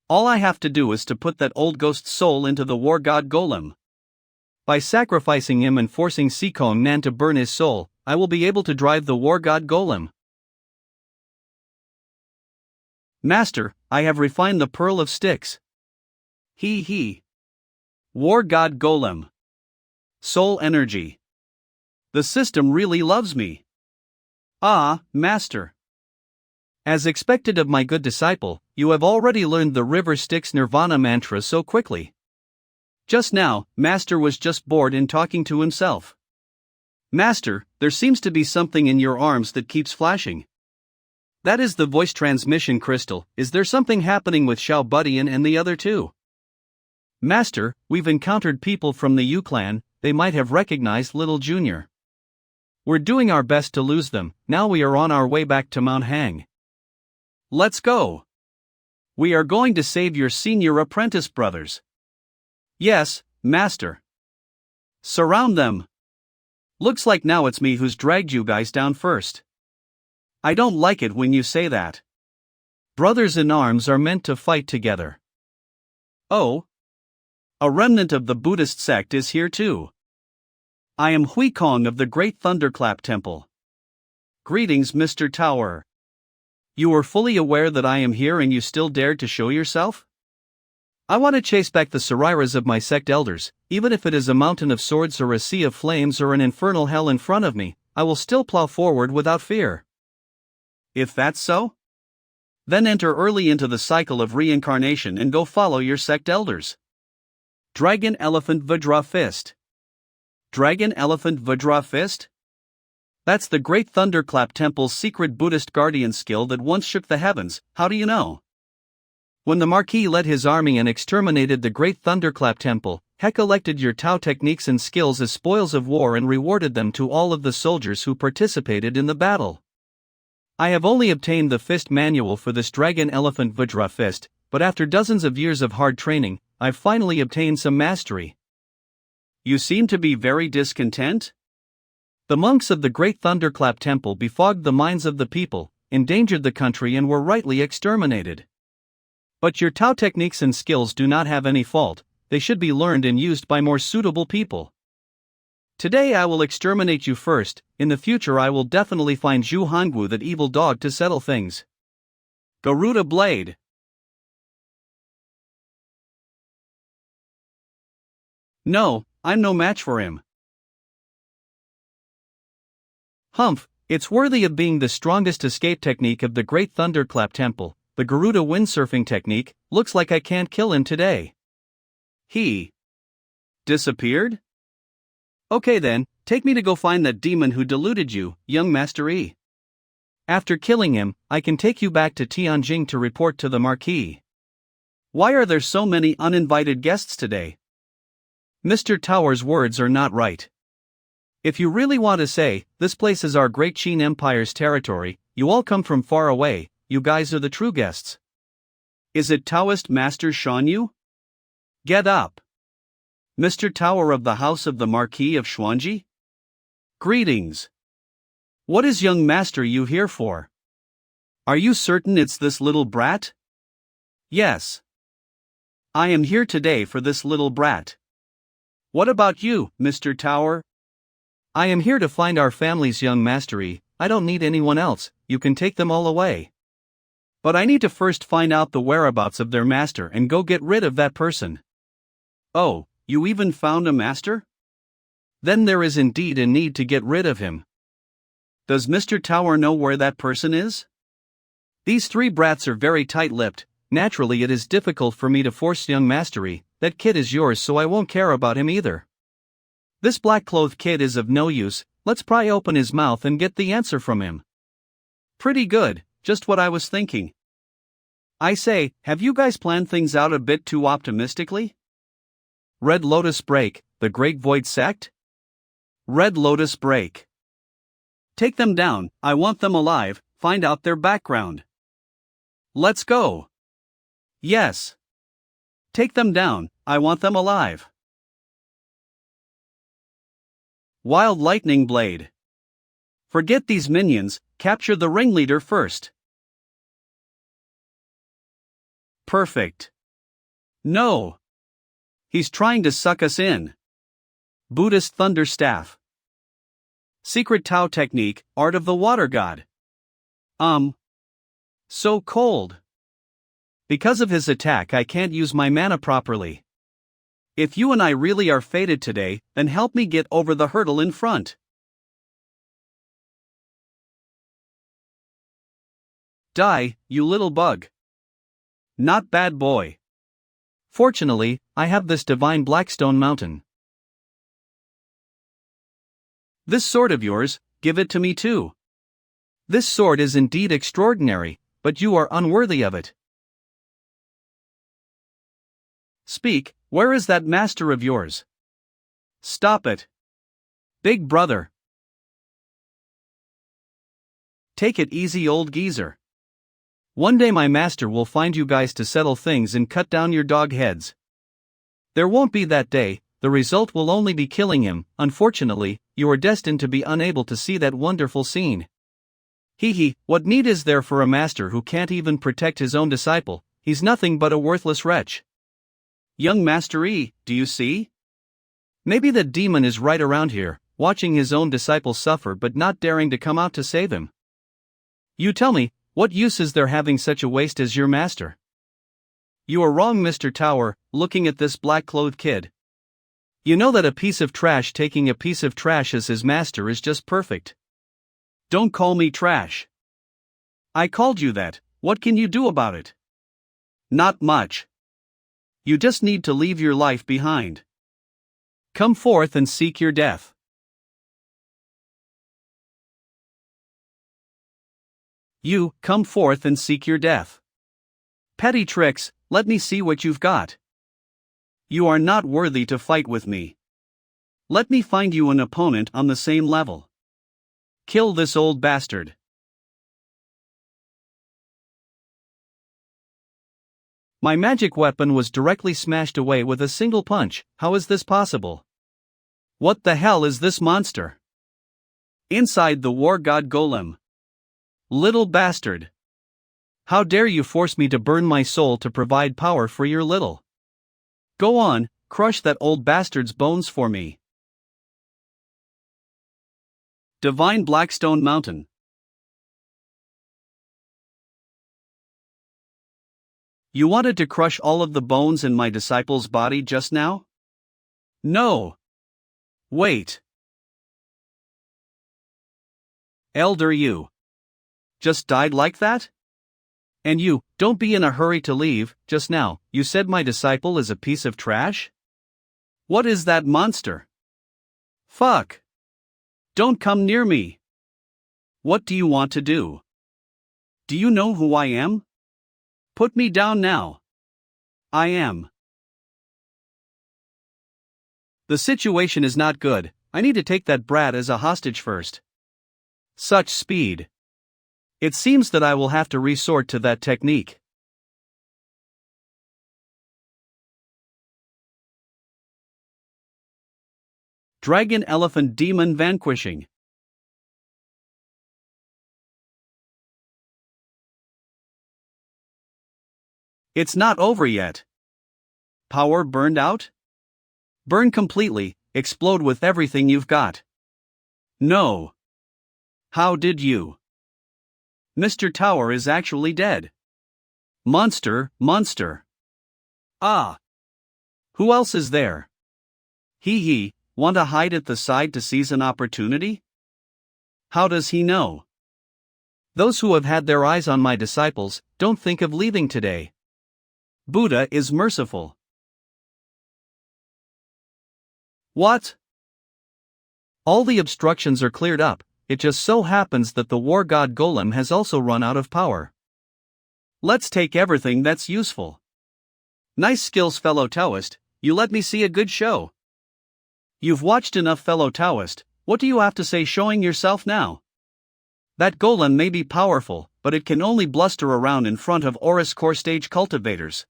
All I have to do is to put that old ghost's soul into the War God Golem. By sacrificing him and forcing Sikong Nan to burn his soul, I will be able to drive the War God Golem. Master, I have refined the Pearl of Styx. War God Golem. Soul energy. The system really loves me. Ah, Master. As expected of my good disciple, you have already learned the River Styx Nirvana mantra so quickly. Just now, Master was just bored in talking to himself. Master, there seems to be something in your arms that keeps flashing. That is the voice transmission crystal. Is there something happening with Xiao Budian and the other two? Master, we've encountered people from the Yu clan. They might have recognized Little Junior. We're doing our best to lose them. Now we are on our way back to Mount Hang. Let's go. We are going to save your senior apprentice brothers. Yes, Master. Surround them. Looks like now it's me who's dragged you guys down first. I don't like it when you say that. Brothers in arms are meant to fight together. Oh. A remnant of the Buddhist sect is here too. I am Hui Kong of the Great Thunderclap Temple. Greetings, Mr. Tower. You were fully aware that I am here and you still dared to show yourself? I want to chase back the Sariras of my sect elders. Even if it is a mountain of swords or a sea of flames or an infernal hell in front of me, I will still plow forward without fear. If that's so, then enter early into the cycle of reincarnation and go follow your sect elders. Dragon Elephant Vajra Fist. Dragon Elephant Vajra Fist? That's the Great Thunderclap Temple's secret Buddhist guardian skill that once shook the heavens. How do you know? When the Marquis led his army and exterminated the Great Thunderclap Temple, he collected your Tao techniques and skills as spoils of war and rewarded them to all of the soldiers who participated in the battle. I have only obtained the fist manual for this Dragon Elephant Vajra Fist, but after dozens of years of hard training, I've finally obtained some mastery. You seem to be very discontent? The monks of the Great Thunderclap Temple befogged the minds of the people, endangered the country and were rightly exterminated. But your Tao techniques and skills do not have any fault. They should be learned and used by more suitable people. Today I will exterminate you first. In the future I will definitely find Zhu Hangwu, that evil dog, to settle things. Garuda Blade. No, I'm no match for him. Humph, it's worthy of being the strongest escape technique of the Great Thunderclap Temple. The Garuda windsurfing technique. Looks like I can't kill him today. He disappeared? Okay then, Take me to go find that demon who deluded you, young Master E. After killing him, I can take you back to Tianjing to report to the Marquis. Why are there so many uninvited guests today? Mr. Tower's words are not right. If you really want to say, this place is our great Qin Empire's territory, you all come from far away, you guys are the true guests. Is it Taoist Master Shan Yu? Get up. Mr. Tower of the House of the Marquis of Xuanji? Greetings. What is young Master Yu here for? Are you certain it's this little brat? Yes. I am here today for this little brat. What about you, Mr. Tower? I am here to find our family's young mastery. I don't need anyone else, you can take them all away. But I need to first find out the whereabouts of their master and go get rid of that person. Oh, you even found a master? Then there is indeed a need to get rid of him. Does Mr. Tower know where that person is? These three brats are very tight-lipped. Naturally it is difficult for me to force young mastery. That kid is yours, so I won't care about him either. This black-clothed kid is of no use, let's pry open his mouth and get the answer from him. Pretty good, just what I was thinking. I say, have you guys planned things out a bit too optimistically? Red Lotus Break, the Great Void Sect? Red Lotus Break. Take them down, I want them alive, find out their background. Let's go. Yes. Take them down, I want them alive. Wild Lightning Blade. Forget these minions, capture the ringleader first. Perfect. No. He's trying to suck us in. Buddhist Thunder Staff. Secret Tao Technique, Art of the Water God. So cold. Because of his attack I can't use my mana properly. If you and I really are fated today, then help me get over the hurdle in front. Die, you little bug. Not bad boy. Fortunately, I have this divine Blackstone Mountain. This sword of yours, give it to me too. This sword is indeed extraordinary, but you are unworthy of it. Speak, where is that master of yours? Stop it. Big brother. Take it easy, old geezer. One day my master will find you guys to settle things and cut down your dog heads. There won't be that day, the result will only be killing him. Unfortunately, you are destined to be unable to see that wonderful scene. Hee, what need is there for a master who can't even protect his own disciple? He's nothing but a worthless wretch. Young Master E, do you see? Maybe the demon is right around here, watching his own disciple suffer but not daring to come out to save him. You tell me, what use is there having such a waste as your master? You are wrong, Mr. Tower, looking at this black-clothed kid. You know that a piece of trash taking a piece of trash as his master is just perfect. Don't call me trash. I called you that, what can you do about it? Not much. You just need to leave your life behind. Come forth and seek your death. You, come forth and seek your death. Petty tricks, let me see what you've got. You are not worthy to fight with me. Let me find you an opponent on the same level. Kill this old bastard. My magic weapon was directly smashed away with a single punch. How is this possible? What the hell is this monster? Inside the war god golem. Little bastard. How dare you force me to burn my soul to provide power for your little. Go on, crush that old bastard's bones for me. Divine Blackstone Mountain. You wanted to crush all of the bones in my disciple's body just now? No. Wait. Elder you. Just died like that? And you, don't be in a hurry to leave. Just now, you said my disciple is a piece of trash? What is that monster? Fuck. Don't come near me. What do you want to do? Do you know who I am? Put me down now. I am. The situation is not good. I need to take that brat as a hostage first. Such speed. It seems that I will have to resort to that technique. Dragon Elephant Demon Vanquishing. It's not over yet. Power burned out? Burn completely, explode with everything you've got. No. How did you? Mr. Tower is actually dead. Monster. Ah. Who else is there? He. Want to hide at the side to seize an opportunity? How does he know? Those who have had their eyes on my disciples don't think of leaving today. Buddha is merciful. What? All the obstructions are cleared up. It just so happens that the war god golem has also run out of power. Let's take everything that's useful. Nice skills, fellow Taoist. You let me see a good show. You've watched enough, fellow Taoist. What do you have to say showing yourself now? That golem may be powerful, but it can only bluster around in front of Aurus core stage cultivators.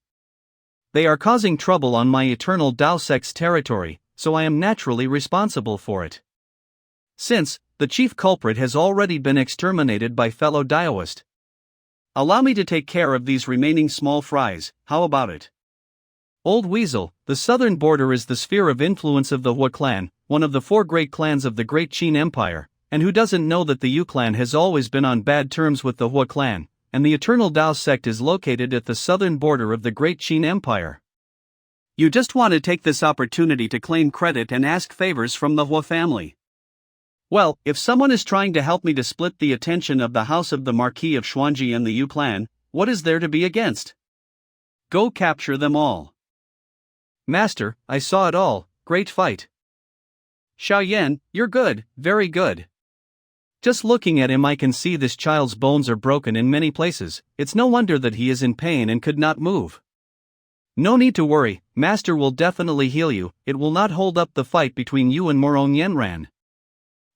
They are causing trouble on my eternal Dao sect's territory, so I am naturally responsible for it. Since the chief culprit has already been exterminated by fellow Daoist, allow me to take care of these remaining small fries. How about it? Old Weasel, the southern border is the sphere of influence of the Hua clan, one of the 4 great clans of the Great Qin Empire, and who doesn't know that the Yu clan has always been on bad terms with the Hua clan, and the Eternal Dao sect is located at the southern border of the Great Qin Empire. You just want to take this opportunity to claim credit and ask favors from the Hua family. Well, if someone is trying to help me to split the attention of the house of the Marquis of Xuanji and the Yu clan, what is there to be against? Go capture them all. Master, I saw it all. Great fight. Xiaoyan, you're good, very good. Just looking at him I can see this child's bones are broken in many places. It's no wonder that he is in pain and could not move. No need to worry, Master will definitely heal you. It will not hold up the fight between you and Morong Yenran.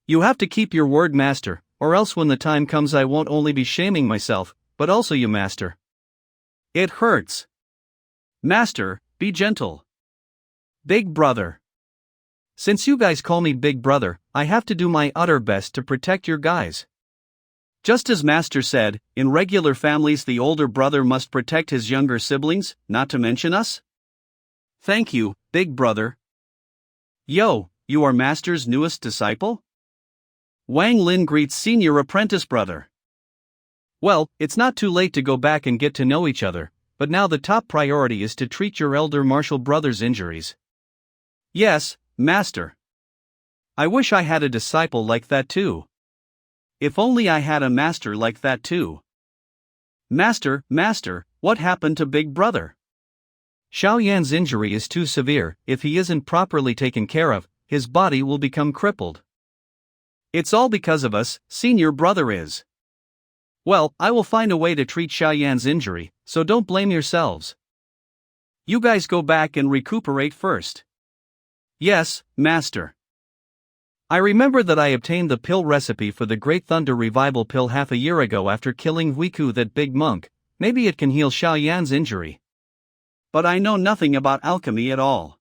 You have to keep your word, Master, or else when the time comes I won't only be shaming myself, but also you, Master. It hurts. Master, be gentle. Big brother. Since you guys call me Big Brother, I have to do my utter best to protect your guys. Just as Master said, in regular families the older brother must protect his younger siblings, not to mention us. Thank you, Big Brother. Yo, you are Master's newest disciple? Wang Lin greets senior apprentice brother. Well, it's not too late to go back and get to know each other, but now the top priority is to treat your elder martial brother's injuries. Yes, Master. I wish I had a disciple like that too. If only I had a master like that too. Master, what happened to Big Brother? Xiaoyan's injury is too severe. If he isn't properly taken care of, his body will become crippled. It's all because of us, senior brother is. Well, I will find a way to treat Xiaoyan's injury, so don't blame yourselves. You guys go back and recuperate first. Yes, Master. I remember that I obtained the pill recipe for the Great Thunder Revival pill half a year ago after killing Huiku, that big monk. Maybe it can heal Xiaoyan's injury. But I know nothing about alchemy at all.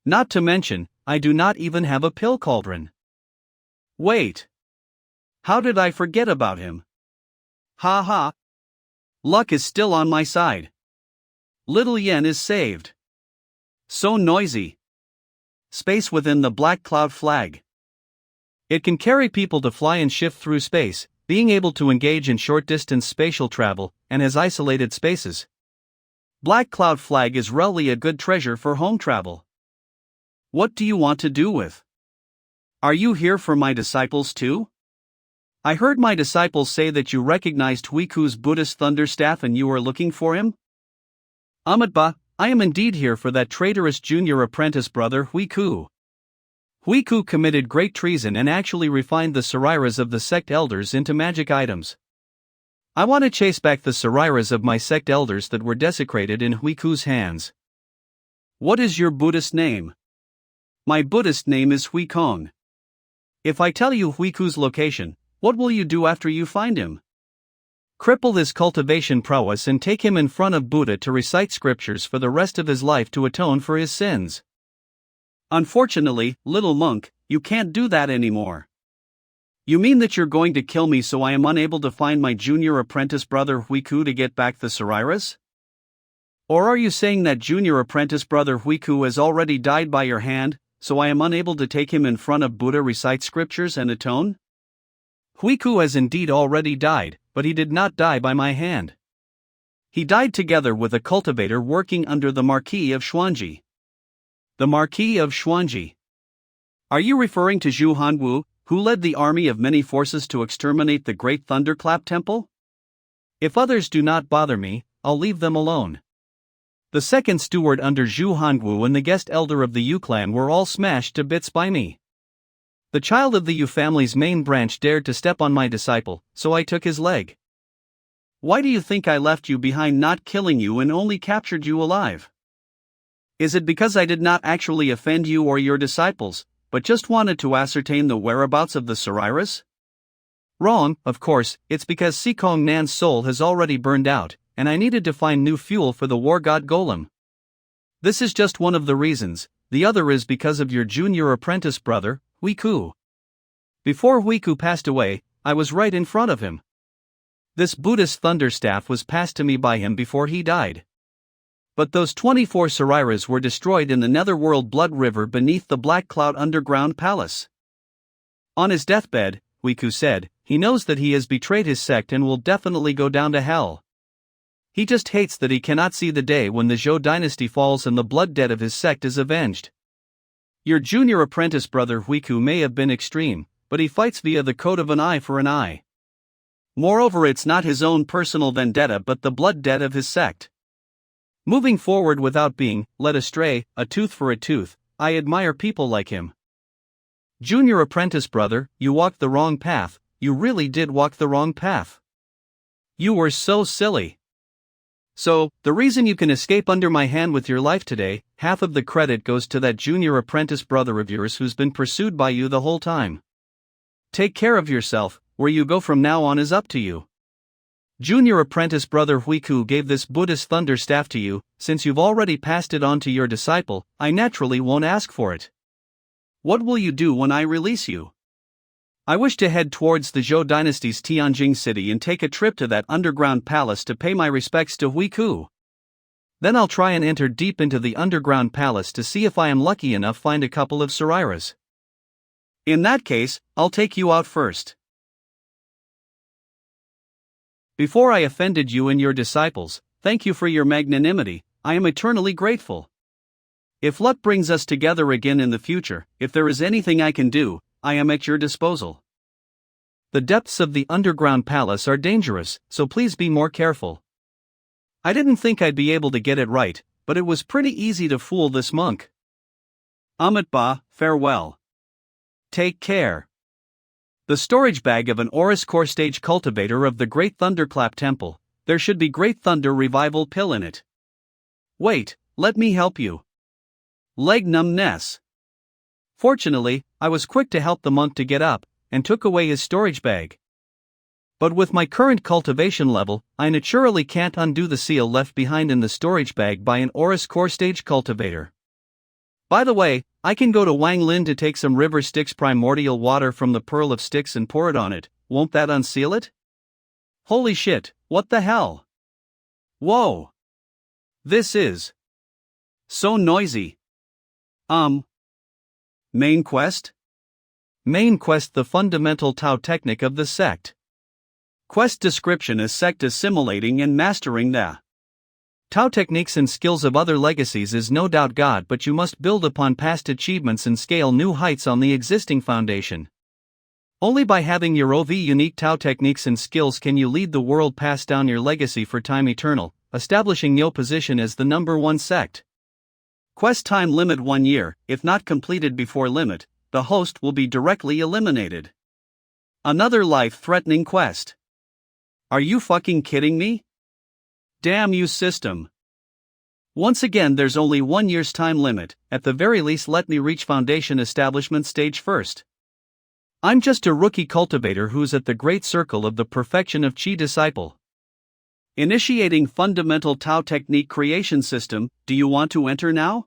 Not to mention, I do not even have a pill cauldron. Wait. How did I forget about him? Ha ha. Luck is still on my side. Little Yen is saved. So noisy. Space within the black cloud flag. It can carry people to fly and shift through space, being able to engage in short-distance spatial travel, and has isolated spaces. Black cloud flag is really a good treasure for home travel. What do you want to do with? Are you here for my disciples too? I heard my disciples say that you recognized Huiku's Buddhist thunder staff and you are looking for him? Amitba, I am indeed here for that traitorous junior apprentice brother Huiku. Huiku committed great treason and actually refined the sariras of the sect elders into magic items. I want to chase back the sariras of my sect elders that were desecrated in Huiku's hands. What is your Buddhist name? My Buddhist name is Huikong. If I tell you Huiku's location, what will you do after you find him? Cripple his cultivation prowess and take him in front of Buddha to recite scriptures for the rest of his life to atone for his sins. Unfortunately, little monk, you can't do that anymore. You mean that you're going to kill me so I am unable to find my junior apprentice brother Huiku to get back the sariras? Or are you saying that junior apprentice brother Huiku has already died by your hand, so I am unable to take him in front of Buddha, recite scriptures and atone? Huiku has indeed already died, but he did not die by my hand. He died together with a cultivator working under the Marquis of Xuanji. The Marquis of Xuanji. Are you referring to Zhu Hanwu, who led the army of many forces to exterminate the Great Thunderclap Temple? If others do not bother me, I'll leave them alone. The second steward under Zhu Hanwu and the guest elder of the Yu clan were all smashed to bits by me. The child of the Yu family's main branch dared to step on my disciple, so I took his leg. Why do you think I left you behind, not killing you, and only captured you alive? Is it because I did not actually offend you or your disciples, but just wanted to ascertain the whereabouts of the sariras? Wrong, of course. It's because Sikong Nan's soul has already burned out, and I needed to find new fuel for the war god golem. This is just one of the reasons. The other is because of your junior apprentice brother, Huiku. Before Huiku passed away, I was right in front of him. This Buddhist thunderstaff was passed to me by him before he died. But those 24 sariras were destroyed in the netherworld blood river beneath the Black Cloud underground palace. On his deathbed, Huiku said, he knows that he has betrayed his sect and will definitely go down to hell. He just hates that he cannot see the day when the Zhou dynasty falls and the blood debt of his sect is avenged. Your junior apprentice brother Huiku may have been extreme, but he fights via the code of an eye for an eye. Moreover, it's not his own personal vendetta but the blood debt of his sect. Moving forward without being led astray, a tooth for a tooth, I admire people like him. Junior apprentice brother, you walked the wrong path, you really did walk the wrong path. You were so silly. So, the reason you can escape under my hand with your life today, half of the credit goes to that junior apprentice brother of yours who's been pursued by you the whole time. Take care of yourself, where you go from now on is up to you. Junior apprentice brother Huiku gave this Buddhist thunder staff to you. Since you've already passed it on to your disciple, I naturally won't ask for it. What will you do when I release you? I wish to head towards the Zhou dynasty's Tianjing city and take a trip to that underground palace to pay my respects to Huiku. Then I'll try and enter deep into the underground palace to see if I am lucky enough find a couple of sariras. In that case, I'll take you out first. Before I offended you and your disciples, thank you for your magnanimity, I am eternally grateful. If luck brings us together again in the future, if there is anything I can do, I am at your disposal. The depths of the underground palace are dangerous, so please be more careful. I didn't think I'd be able to get it right, but it was pretty easy to fool this monk. Amitba, farewell. Take care. The storage bag of an Oris core stage cultivator of the Great Thunderclap Temple. There should be Great Thunder Revival pill in it. Wait, let me help you. Leg numbness. Fortunately, I was quick to help the monk to get up, and took away his storage bag. But with my current cultivation level, I naturally can't undo the seal left behind in the storage bag by an Oris core stage cultivator. By the way, I can go to Wang Lin to take some river Styx primordial water from the Pearl of Styx and pour it on it. Won't that unseal it? Holy shit, what the hell? Whoa! This is so noisy. Main quest? Main quest, the fundamental Tao technique of the sect. Quest description is sect assimilating and mastering the Tao techniques and skills of other legacies is no doubt God, but you must build upon past achievements and scale new heights on the existing foundation. Only by having your OV unique Tao techniques and skills can you lead the world, pass down your legacy for time eternal, establishing your position as the number one sect. Quest time limit 1 year, if not completed before limit, the host will be directly eliminated. Another life-threatening quest. Are you fucking kidding me? Damn you, system. Once again, there's only 1 year's time limit. At the very least, let me reach foundation establishment stage first. I'm just a rookie cultivator who's at the great circle of the perfection of Chi disciple. Initiating fundamental Tao technique creation system. Do you want to enter now?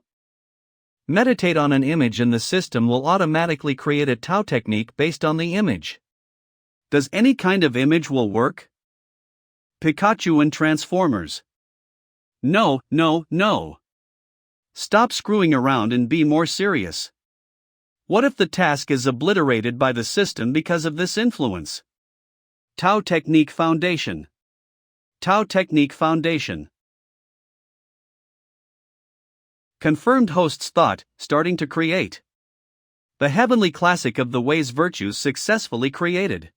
Meditate on an image and the system will automatically create a Tao technique based on the image. Does any kind of image will work? Pikachu and Transformers. No. Stop screwing around and be more serious. What if the task is obliterated by the system because of this influence? Tao Technique Foundation. Tao Technique Foundation. Confirmed host's thought, starting to create. The heavenly classic of the Wei's virtues successfully created.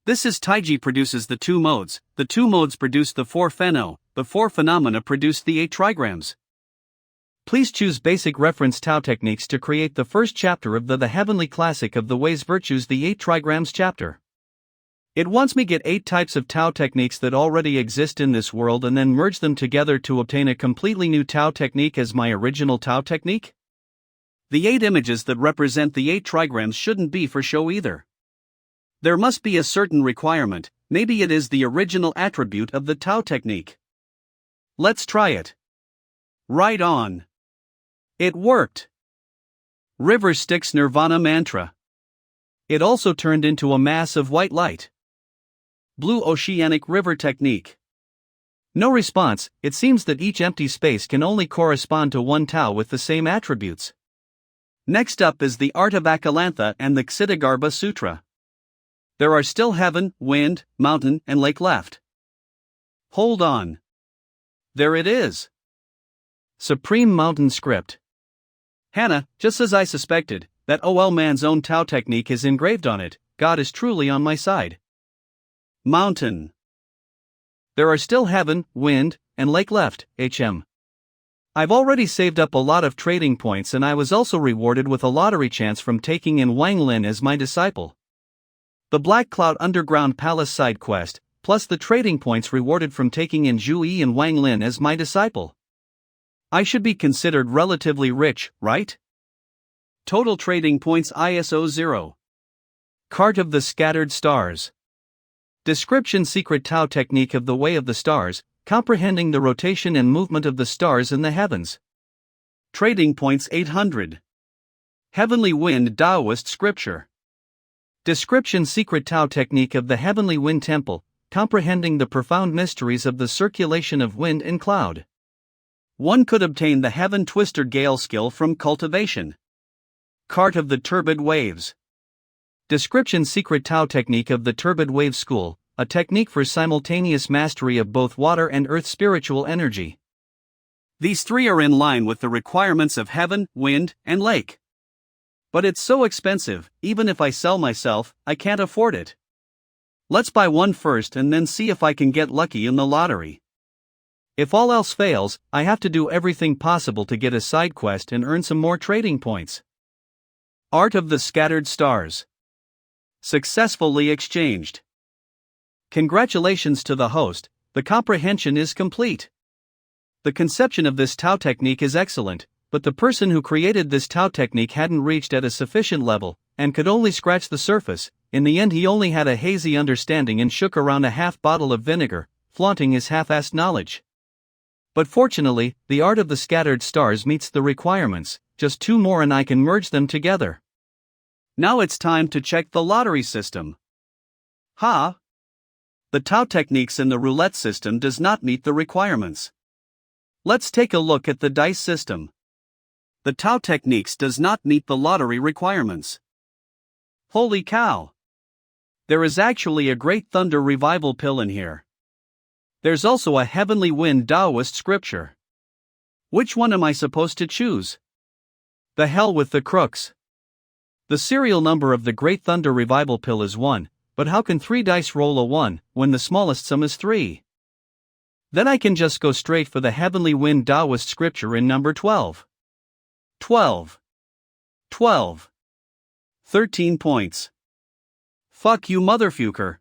This is Taiji produces the 2 modes, the 2 modes produce the 4 pheno, the 4 phenomena produce the 8 trigrams. Please choose basic reference Tao techniques to create the first chapter of the heavenly classic of the Wei's virtues, the 8 trigrams chapter. It wants me get 8 types of Tao techniques that already exist in this world and then merge them together to obtain a completely new Tao technique as my original Tao technique? The 8 images that represent the 8 trigrams shouldn't be for show either. There must be a certain requirement, maybe it is the original attribute of the Tao technique. Let's try it. Right on. It worked. River Styx Nirvana Mantra. It also turned into a mass of white light. Blue Oceanic River Technique. No response. It seems that each empty space can only correspond to one Tao with the same attributes. Next up is the Art of Akalantha and the Ksitigarbha Sutra. There are still heaven, wind, mountain, and lake left. Hold on. There it is. Supreme Mountain Script. Hannah, just as I suspected, that OL man's own Tao technique is engraved on it. God is truly on my side. Mountain. There are still heaven, wind, and lake left, HM. I've already saved up a lot of trading points and I was also rewarded with a lottery chance from taking in Wang Lin as my disciple. The Black Cloud Underground Palace side quest, plus the trading points rewarded from taking in Zhu Yi and Wang Lin as my disciple. I should be considered relatively rich, right? Total trading points ISO 0. Cart of the Scattered Stars. Description: Secret Tao technique of the Way of the Stars, comprehending the rotation and movement of the stars in the heavens. Trading points 800. Heavenly Wind Taoist Scripture. Description: Secret Tao technique of the Heavenly Wind Temple, comprehending the profound mysteries of the circulation of wind and cloud. One could obtain the Heaven Twister Gale skill from cultivation. Cart of the Turbid Waves. Description: Secret Tao technique of the Turbid Wave School, a technique for simultaneous mastery of both water and earth spiritual energy. These 3 are in line with the requirements of heaven, wind, and lake. But it's so expensive, even if I sell myself, I can't afford it. Let's buy one first and then see if I can get lucky in the lottery. If all else fails, I have to do everything possible to get a side quest and earn some more trading points. Art of the Scattered Stars. Successfully exchanged. Congratulations to the host, the comprehension is complete. The conception of this Tao technique is excellent, but the person who created this Tao technique hadn't reached at a sufficient level, and could only scratch the surface. In the end, he only had a hazy understanding and shook around a half bottle of vinegar, flaunting his half-assed knowledge. But fortunately, the Art of the Scattered Stars meets the requirements, just 2 more and I can merge them together. Now it's time to check the lottery system. The Tao techniques in the roulette system does not meet the requirements. Let's take a look at the dice system. The Tao techniques does not meet the lottery requirements. Holy cow! There is actually a Great Thunder Revival pill in here. There's also a Heavenly Wind Taoist scripture. Which one am I supposed to choose? The hell with the crooks. The serial number of the Great Thunder Revival pill is 1, but how can 3 dice roll a 1 when the smallest sum is 3? Then I can just go straight for the Heavenly Wind Taoist scripture in number 12. 12. 12. 13 points. Fuck you, motherfucker.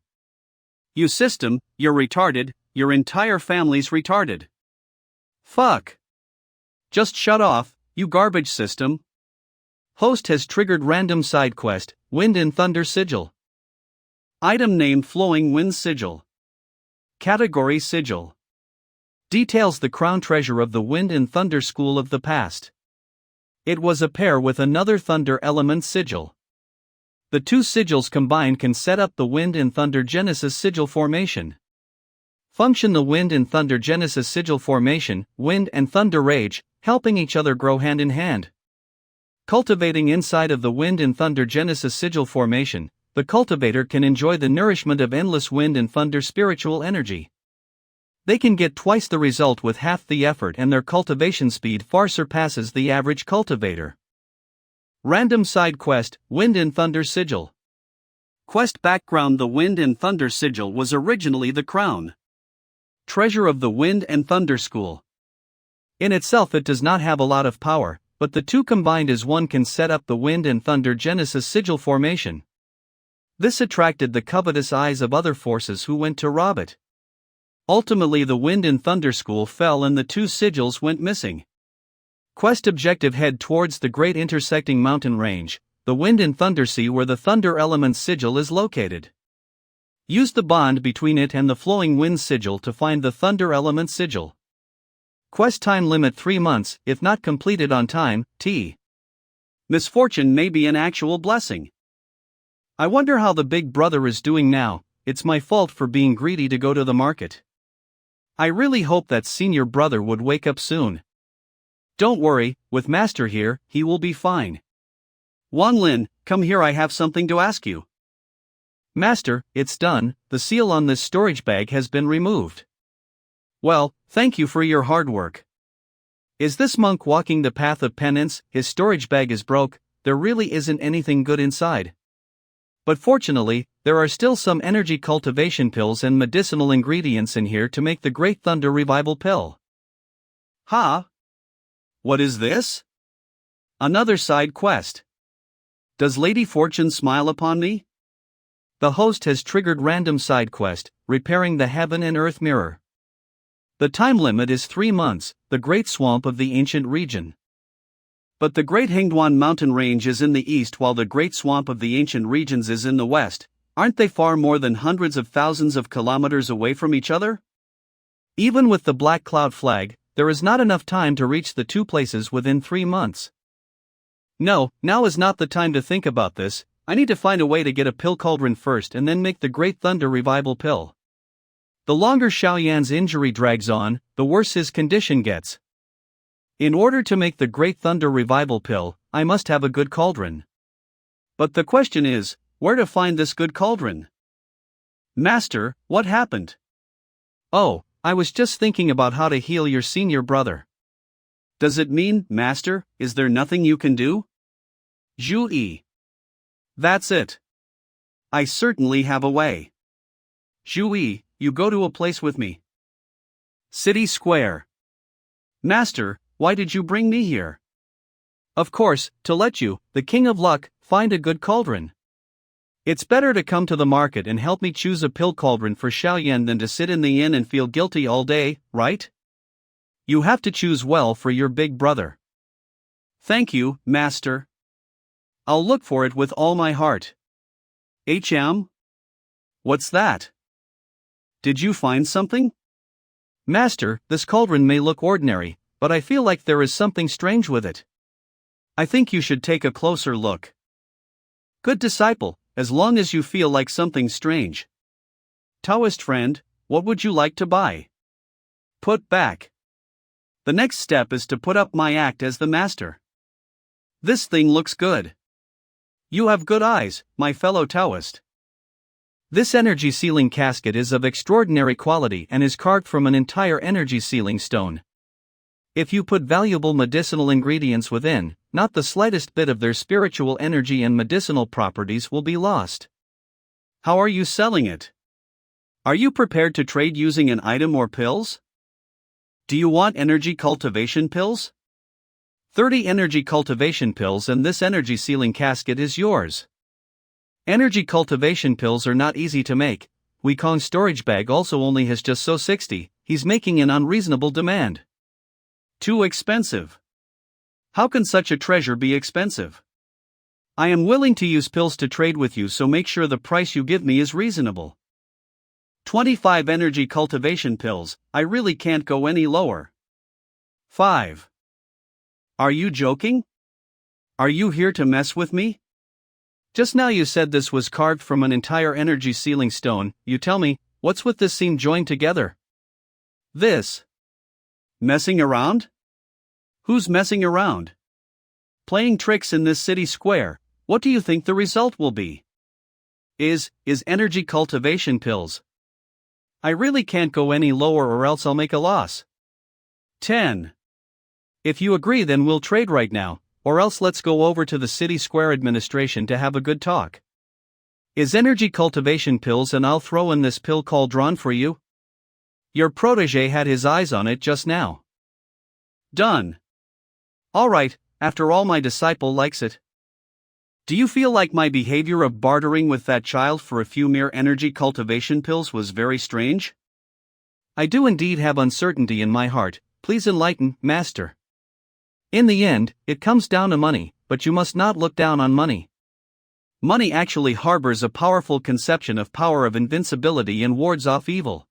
You system, you're retarded, your entire family's retarded. Fuck. Just shut off, you garbage system. Host has triggered random side quest, Wind and Thunder Sigil. Item name Flowing Wind Sigil. Category Sigil. Details the crown treasure of the Wind and Thunder School of the past. It was a pair with another Thunder element sigil. The two sigils combined can set up the Wind and Thunder Genesis sigil formation. Function: the Wind and Thunder Genesis sigil formation, Wind and Thunder Rage, helping each other grow hand in hand. Cultivating inside of the Wind and Thunder Genesis sigil formation, the cultivator can enjoy the nourishment of endless Wind and Thunder spiritual energy. They can get twice the result with half the effort, and their cultivation speed far surpasses the average cultivator. Random side quest, Wind and Thunder Sigil. Quest background: the Wind and Thunder Sigil was originally the crown treasure of the Wind and Thunder School. In itself it does not have a lot of power, but the two combined as one can set up the Wind and Thunder Genesis sigil formation. This attracted the covetous eyes of other forces who went to rob it. Ultimately the Wind and Thunder School fell and the two sigils went missing. Quest objective: head towards the great intersecting mountain range, the Wind and Thunder Sea, where the Thunder element sigil is located. Use the bond between it and the Flowing Wind sigil to find the Thunder element sigil. Quest time limit 3 months, if not completed on time, misfortune may be an actual blessing. I wonder how the big brother is doing now. It's my fault for being greedy to go to the market. I really hope that senior brother would wake up soon. Don't worry, with Master here, he will be fine. Wan Lin, come here, I have something to ask you. Master, it's done, the seal on this storage bag has been removed. Well, thank you for your hard work. Is this monk walking the path of penance? His storage bag is broke, there really isn't anything good inside. But fortunately, there are still some energy cultivation pills and medicinal ingredients in here to make the Great Thunder Revival Pill. Ha! What is this? Another side quest. Does Lady Fortune smile upon me? The host has triggered random side quest, repairing the heaven and earth mirror. The time limit is 3 months, the Great Swamp of the ancient region. But the Great Hingduan mountain range is in the east while the Great Swamp of the ancient regions is in the west. Aren't they far more than hundreds of thousands of kilometers away from each other? Even with the Black Cloud flag, there is not enough time to reach the two places within 3 months. No, now is not the time to think about this. I need to find a way to get a pill cauldron first and then make the Great Thunder Revival Pill. The longer Xiaoyan's injury drags on, the worse his condition gets. In order to make the Great Thunder Revival Pill, I must have a good cauldron. But the question is, where to find this good cauldron? Master, what happened? Oh, I was just thinking about how to heal your senior brother. Does it mean, Master, is there nothing you can do? Zhu Yi. That's it. I certainly have a way. Zhu Yi, you go to a place with me. City Square. Master, why did you bring me here? Of course, to let you, the King of Luck, find a good cauldron. It's better to come to the market and help me choose a pill cauldron for Xiaoyan than to sit in the inn and feel guilty all day, right? You have to choose well for your big brother. Thank you, Master. I'll look for it with all my heart. What's that? Did you find something? Master, this cauldron may look ordinary, but I feel like there is something strange with it. I think you should take a closer look. Good disciple, as long as you feel like something strange. Taoist friend, what would you like to buy? Put back. The next step is to put up my act as the master. This thing looks good. You have good eyes, my fellow Taoist. This energy sealing casket is of extraordinary quality and is carved from an entire energy sealing stone. If you put valuable medicinal ingredients within, not the slightest bit of their spiritual energy and medicinal properties will be lost. How are you selling it? Are you prepared to trade using an item or pills? Do you want energy cultivation pills? 30 energy cultivation pills and this energy sealing casket is yours. Energy cultivation pills are not easy to make. Wukong's storage bag also only has just so 60, he's making an unreasonable demand. Too expensive. How can such a treasure be expensive? I am willing to use pills to trade with you, so make sure the price you give me is reasonable. 25 energy cultivation pills, I really can't go any lower. 5. Are you joking? Are you here to mess with me? Just now you said this was carved from an entire energy sealing stone. You tell me, what's with this seam joined together? This. Messing around? Who's messing around? Playing tricks in this city square. What do you think the result will be? Is energy cultivation pills. I really can't go any lower or else I'll make a loss. 10. If you agree, then we'll trade right now, or else let's go over to the city square administration to have a good talk. Is energy cultivation pills, and I'll throw in this pill cauldron for you. Your protege had his eyes on it just now. Done. Alright, after all, my disciple likes it. Do you feel like my behavior of bartering with that child for a few mere energy cultivation pills was very strange? I do indeed have uncertainty in my heart. Please enlighten, Master. In the end, it comes down to money, but you must not look down on money. Money actually harbors a powerful conception of power of invincibility and wards off evil.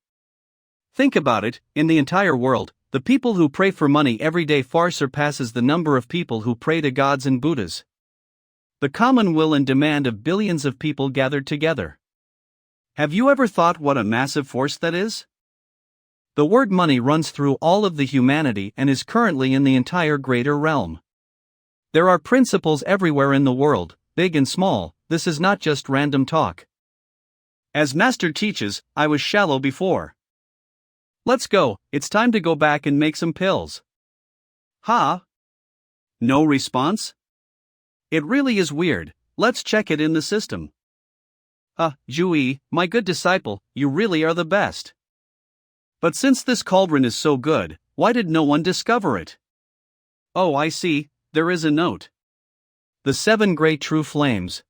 Think about it, in the entire world, the people who pray for money every day far surpasses the number of people who pray to gods and Buddhas. The common will and demand of billions of people gathered together. Have you ever thought what a massive force that is? The word money runs through all of the humanity and is currently in the entire greater realm. There are principles everywhere in the world, big and small. This is not just random talk. As Master teaches, I was shallow before. Let's go, it's time to go back and make some pills. Ha? No response? It really is weird. Let's check it in the system. Jui, my good disciple, you really are the best. But since this cauldron is so good, why did no one discover it? Oh, I see, there is a note. The 7 great true flames.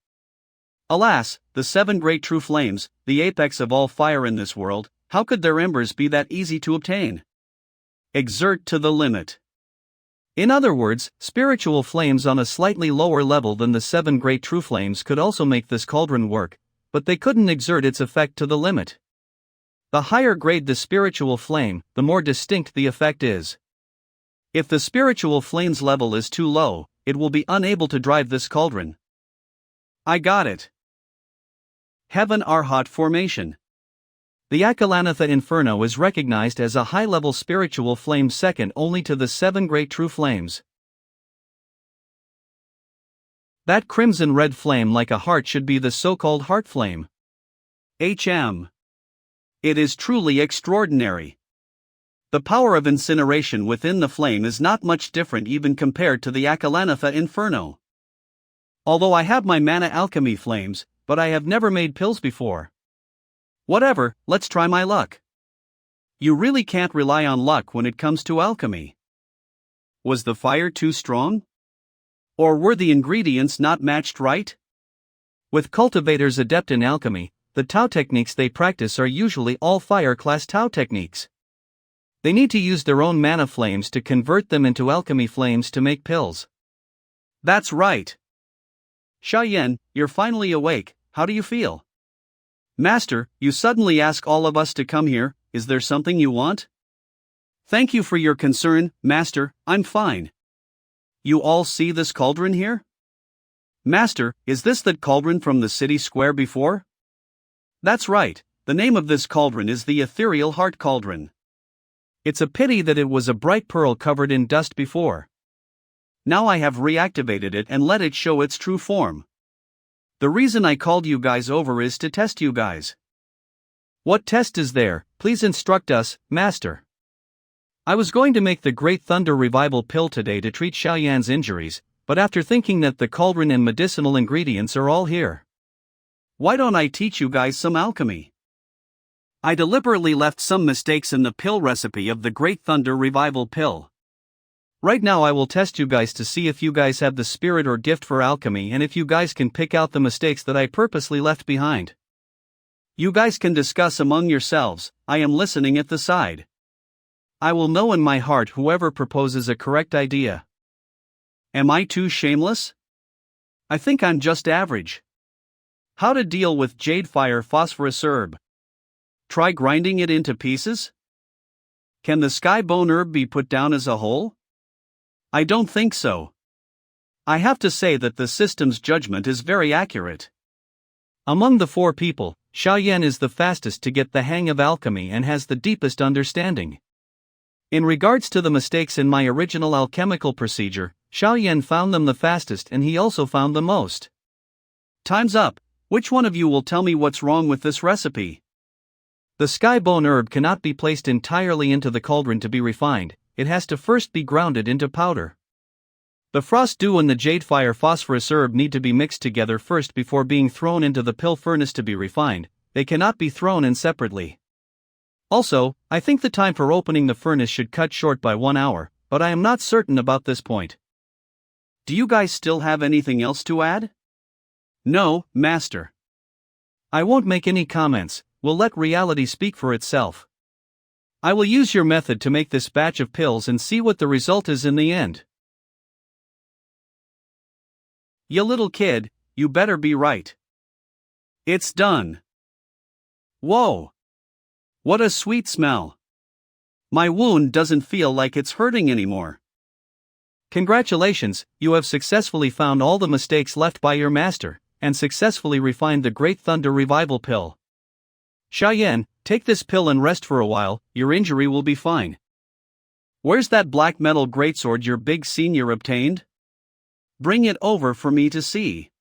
Alas, the 7 great true flames, the apex of all fire in this world, how could their embers be that easy to obtain? Exert to the limit. In other words, spiritual flames on a slightly lower level than the 7 great true flames could also make this cauldron work, but they couldn't exert its effect to the limit. The higher grade the spiritual flame, the more distinct the effect is. If the spiritual flame's level is too low, it will be unable to drive this cauldron. I got it. Heaven Arhat Formation. The Akalanatha Inferno is recognized as a high-level spiritual flame second only to the 7 great true flames. That crimson-red flame like a heart should be the so-called heart flame. HM. It is truly extraordinary. The power of incineration within the flame is not much different even compared to the Akalanatha Inferno. Although I have my mana alchemy flames, but I have never made pills before. Whatever, let's try my luck. You really can't rely on luck when it comes to alchemy. Was the fire too strong? Or were the ingredients not matched right? With cultivators adept in alchemy, the Tao techniques they practice are usually all fire-class Tao techniques. They need to use their own mana flames to convert them into alchemy flames to make pills. That's right. Xiaoyan, you're finally awake, how do you feel? Master, you suddenly ask all of us to come here, is there something you want? Thank you for your concern, Master, I'm fine. You all see this cauldron here? Master, is this that cauldron from the city square before? That's right, the name of this cauldron is the Ethereal Heart Cauldron. It's a pity that it was a bright pearl covered in dust before. Now I have reactivated it and let it show its true form. The reason I called you guys over is to test you guys. What test is there? Please instruct us, Master. I was going to make the Great Thunder Revival pill today to treat Xiaoyan's injuries, but after thinking that the cauldron and medicinal ingredients are all here. Why don't I teach you guys some alchemy? I deliberately left some mistakes in the pill recipe of the Great Thunder Revival pill. Right now I will test you guys to see if you guys have the spirit or gift for alchemy and if you guys can pick out the mistakes that I purposely left behind. You guys can discuss among yourselves, I am listening at the side. I will know in my heart whoever proposes a correct idea. Am I too shameless? I think I'm just average. How to deal with jade fire phosphorus herb? Try grinding it into pieces? Can the sky bone herb be put down as a whole? I don't think so. I have to say that the system's judgment is very accurate. Among the 4 people, Xiaoyan is the fastest to get the hang of alchemy and has the deepest understanding. In regards to the mistakes in my original alchemical procedure, Xiaoyan found them the fastest and he also found the most. Time's up. Which one of you will tell me what's wrong with this recipe? The sky bone herb cannot be placed entirely into the cauldron to be refined, it has to first be grounded into powder. The frost dew and the jade fire phosphorus herb need to be mixed together first before being thrown into the pill furnace to be refined, they cannot be thrown in separately. Also, I think the time for opening the furnace should cut short by 1 hour, but I am not certain about this point. Do you guys still have anything else to add? No, Master. I won't make any comments, we'll let reality speak for itself. I will use your method to make this batch of pills and see what the result is in the end. Ya little kid, you better be right. It's done. Whoa! What a sweet smell. My wound doesn't feel like it's hurting anymore. Congratulations, you have successfully found all the mistakes left by your master, and successfully refined the Great Thunder Revival Pill. Xiaoyan, take this pill and rest for a while, your injury will be fine. Where's that black metal greatsword your big senior obtained? Bring it over for me to see.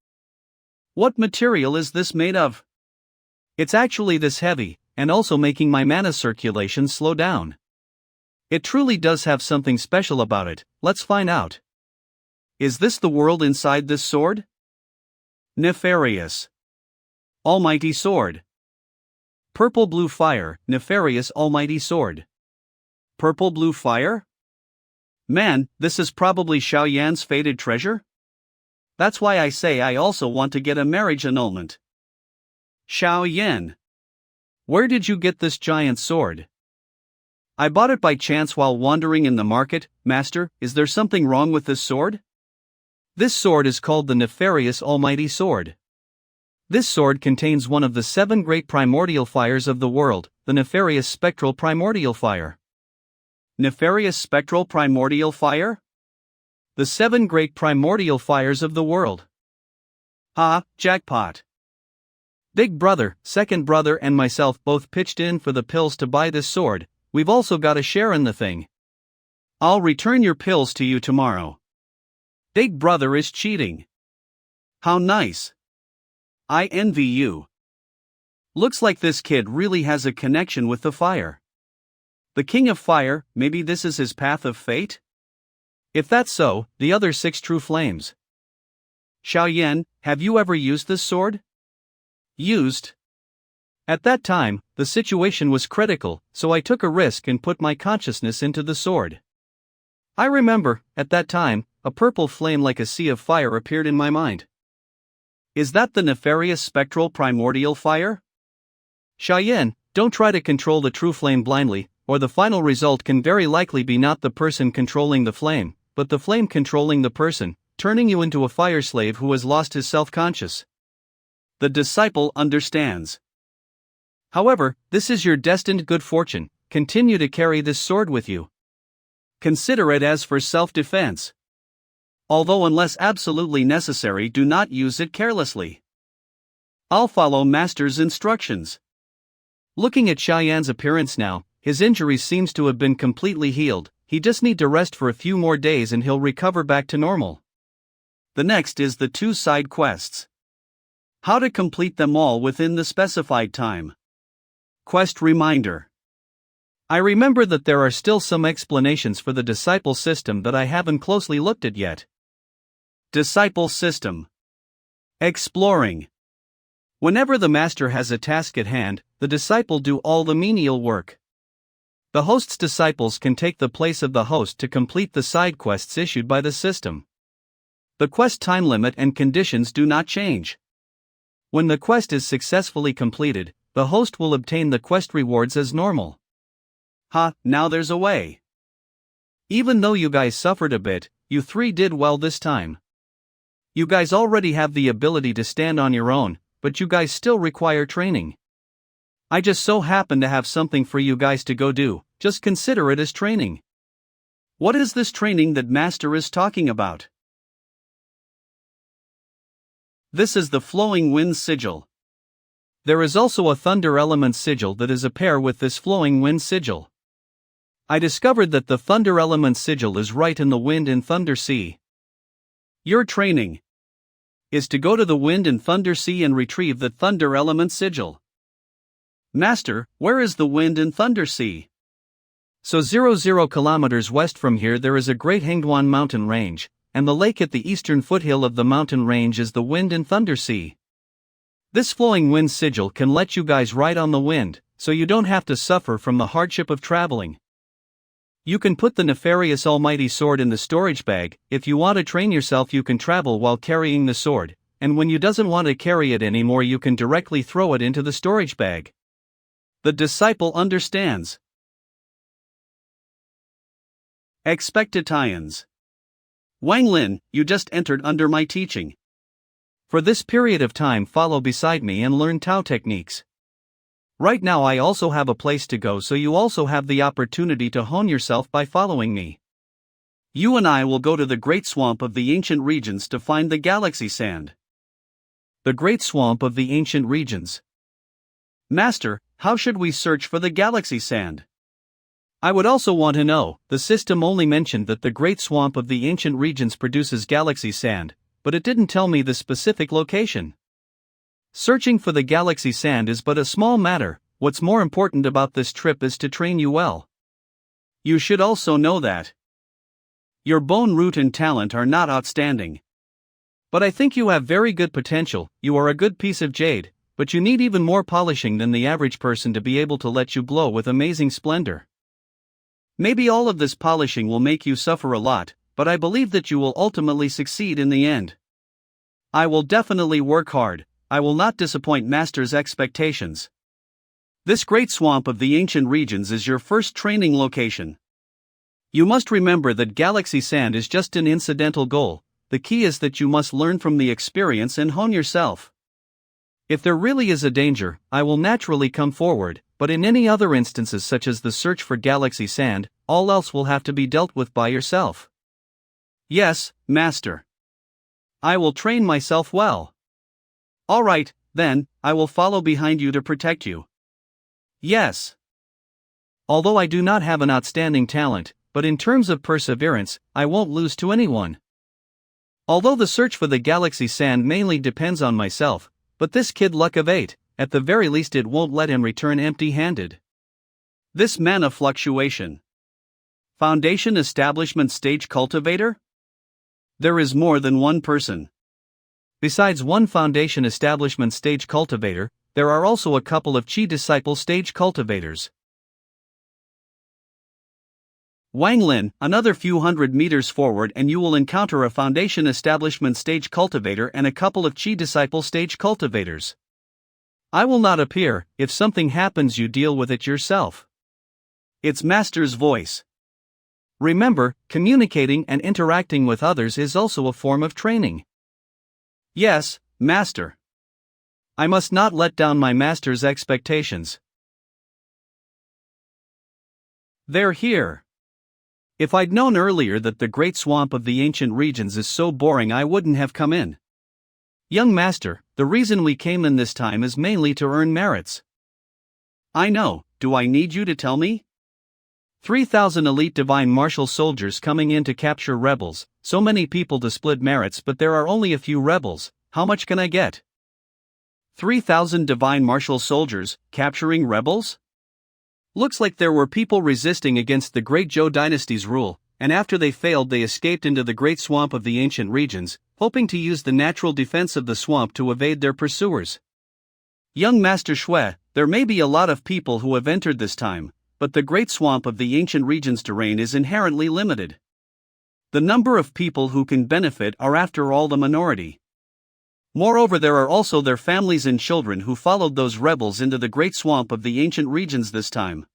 What material is this made of? It's actually this heavy, and also making my mana circulation slow down. It truly does have something special about it, let's find out. Is this the world inside this sword? Nefarious. Almighty sword. Purple blue fire, nefarious almighty sword. Purple blue fire? Man, this is probably Xiaoyan's fated treasure? That's why I say I also want to get a marriage annulment. Xiaoyan. Where did you get this giant sword? I bought it by chance while wandering in the market, Master, is there something wrong with this sword? This sword is called the Nefarious Almighty Sword. This sword contains one of the 7 great primordial fires of the world, the Nefarious Spectral Primordial Fire. Nefarious Spectral Primordial Fire? The 7 great primordial fires of the world. Ha, jackpot. Big brother, second brother and myself both pitched in for the pills to buy this sword, we've also got a share in the thing. I'll return your pills to you tomorrow. Big brother is cheating. How nice. I envy you. Looks like this kid really has a connection with the fire. The King of Fire, maybe this is his path of fate? If that's so, the other 6 true flames. Xiaoyan, have you ever used this sword? Used? At that time, the situation was critical, so I took a risk and put my consciousness into the sword. I remember, at that time, a purple flame like a sea of fire appeared in my mind. Is that the Nefarious Spectral Primordial Fire? Xiaoyan, don't try to control the true flame blindly, or the final result can very likely be not the person controlling the flame, but the flame controlling the person, turning you into a fire slave who has lost his self-conscious. The disciple understands. However, this is your destined good fortune, continue to carry this sword with you. Consider it as for self-defense. Although unless absolutely necessary, do not use it carelessly. I'll follow Master's instructions. Looking at Xiaoyan's appearance now, his injuries seems to have been completely healed, he just need to rest for a few more days and he'll recover back to normal. The next is the 2 side quests. How to complete them all within the specified time. Quest reminder. I remember that there are still some explanations for the disciple system that I haven't closely looked at yet. Disciple system. Exploring. Whenever the master has a task at hand, the disciple do all the menial work. The host's disciples can take the place of the host to complete the side quests issued by the system. The quest time limit and conditions do not change. When the quest is successfully completed, the host will obtain the quest rewards as normal. Now there's a way. Even though you guys suffered a bit, you three did well this time. You guys already have the ability to stand on your own, but you guys still require training. I just so happen to have something for you guys to go do, just consider it as training. What is this training that Master is talking about? This is the Flowing Wind Sigil. There is also a Thunder Element Sigil that is a pair with this Flowing Wind Sigil. I discovered that the Thunder Element Sigil is right in the Wind and Thunder Sea. Your training is to go to the Wind and Thunder Sea and retrieve the Thunder Element Sigil. Master, where is the Wind and Thunder Sea? So 00 kilometers west from here there is a great Hengduan mountain range, and the lake at the eastern foothill of the mountain range is the Wind and Thunder Sea. This Flowing Wind Sigil can let you guys ride on the wind, so you don't have to suffer from the hardship of traveling. You can put the nefarious almighty sword in the storage bag. If you want to train yourself you can travel while carrying the sword, and when you doesn't want to carry it anymore you can directly throw it into the storage bag. The disciple understands. Expected tie-ins. Wang Lin, you just entered under my teaching. For this period of time follow beside me and learn Tao techniques. Right now I also have a place to go, so you also have the opportunity to hone yourself by following me. You and I will go to the Great Swamp of the Ancient Regions to find the Galaxy Sand. The Great Swamp of the Ancient Regions. Master, how should we search for the Galaxy Sand? I would also want to know, the system only mentioned that the Great Swamp of the Ancient Regions produces Galaxy Sand, but it didn't tell me the specific location. Searching for the Galaxy Sand is but a small matter. What's more important about this trip is to train you well. You should also know that your bone root and talent are not outstanding. But I think you have very good potential. You are a good piece of jade, but you need even more polishing than the average person to be able to let you glow with amazing splendor. Maybe all of this polishing will make you suffer a lot, but I believe that you will ultimately succeed in the end. I will definitely work hard. I will not disappoint Master's expectations. This Great Swamp of the Ancient Regions is your first training location. You must remember that Galaxy Sand is just an incidental goal. The key is that you must learn from the experience and hone yourself. If there really is a danger, I will naturally come forward, but in any other instances such as the search for Galaxy Sand, all else will have to be dealt with by yourself. Yes, Master. I will train myself well. Alright, then, I will follow behind you to protect you. Yes. Although I do not have an outstanding talent, but in terms of perseverance, I won't lose to anyone. Although the search for the Galaxy Sand mainly depends on myself, but this kid luck of 8, at the very least it won't let him return empty-handed. This mana fluctuation. Foundation Establishment Stage Cultivator? There is more than one person. Besides one Foundation Establishment Stage Cultivator, there are also a couple of Chi Disciple Stage Cultivators. Wang Lin, another few hundred meters forward and you will encounter a Foundation Establishment Stage Cultivator and a couple of Chi Disciple Stage Cultivators. I will not appear. If something happens you deal with it yourself. It's Master's voice. Remember, communicating and interacting with others is also a form of training. Yes, Master. I must not let down my Master's expectations. They're here. If I'd known earlier that the Great Swamp of the Ancient Regions is so boring I wouldn't have come in. Young Master, the reason we came in this time is mainly to earn merits. I know, do I need you to tell me? 3,000 elite divine martial soldiers coming in to capture rebels, so many people to split merits but there are only a few rebels, how much can I get? 3,000 divine martial soldiers, capturing rebels? Looks like there were people resisting against the Great Zhou dynasty's rule, and after they failed they escaped into the Great Swamp of the Ancient Regions, hoping to use the natural defense of the swamp to evade their pursuers. Young Master Shui, there may be a lot of people who have entered this time, but the Great Swamp of the ancient region's terrain is inherently limited. The number of people who can benefit are after all the minority. Moreover, there are also their families and children who followed those rebels into the Great Swamp of the ancient regions this time.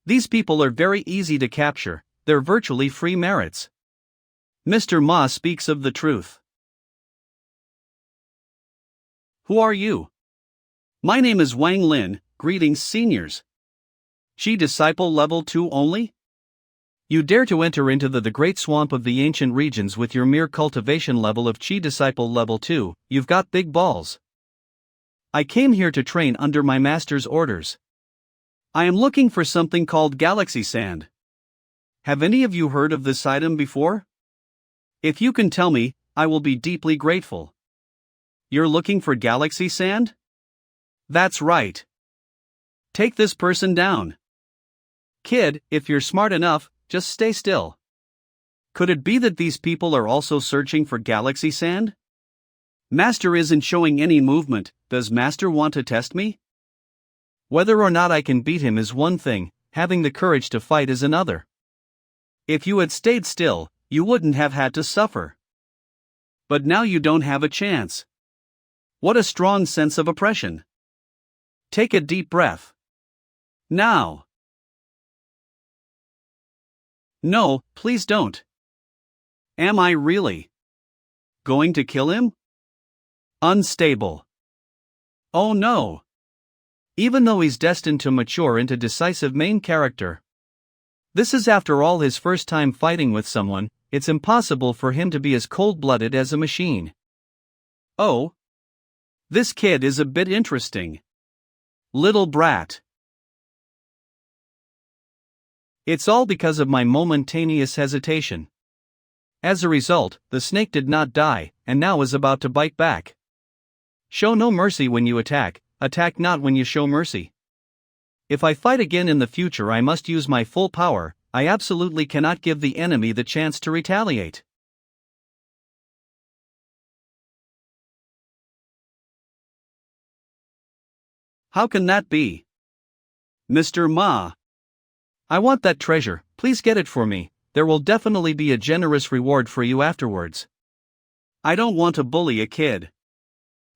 These people are very easy to capture, they're virtually free merits. Mr. Ma speaks of the truth. Who are you? My name is Wang Lin, greetings seniors. Chi Disciple Level 2 only? You dare to enter into the Great Swamp of the ancient regions with your mere cultivation level of Chi Disciple Level 2, you've got big balls. I came here to train under my master's orders. I am looking for something called Galaxy Sand. Have any of you heard of this item before? If you can tell me, I will be deeply grateful. You're looking for Galaxy Sand? That's right. Take this person down. Kid, if you're smart enough, just stay still. Could it be that these people are also searching for Galaxy Sand? Master isn't showing any movement, does Master want to test me? Whether or not I can beat him is one thing, having the courage to fight is another. If you had stayed still, you wouldn't have had to suffer. But now you don't have a chance. What a strong sense of oppression. Take a deep breath. Now. No, please don't. Am I really going to kill him? Unstable. Oh no. Even though he's destined to mature into decisive main character. This is after all his first time fighting with someone, it's impossible for him to be as cold-blooded as a machine. Oh. This kid is a bit interesting. Little brat. It's all because of my momentaneous hesitation. As a result, the snake did not die, and now is about to bite back. Show no mercy when you attack, attack not when you show mercy. If I fight again in the future, I must use my full power, I absolutely cannot give the enemy the chance to retaliate. How can that be? Mr. Ma. I want that treasure, please get it for me, there will definitely be a generous reward for you afterwards. I don't want to bully a kid.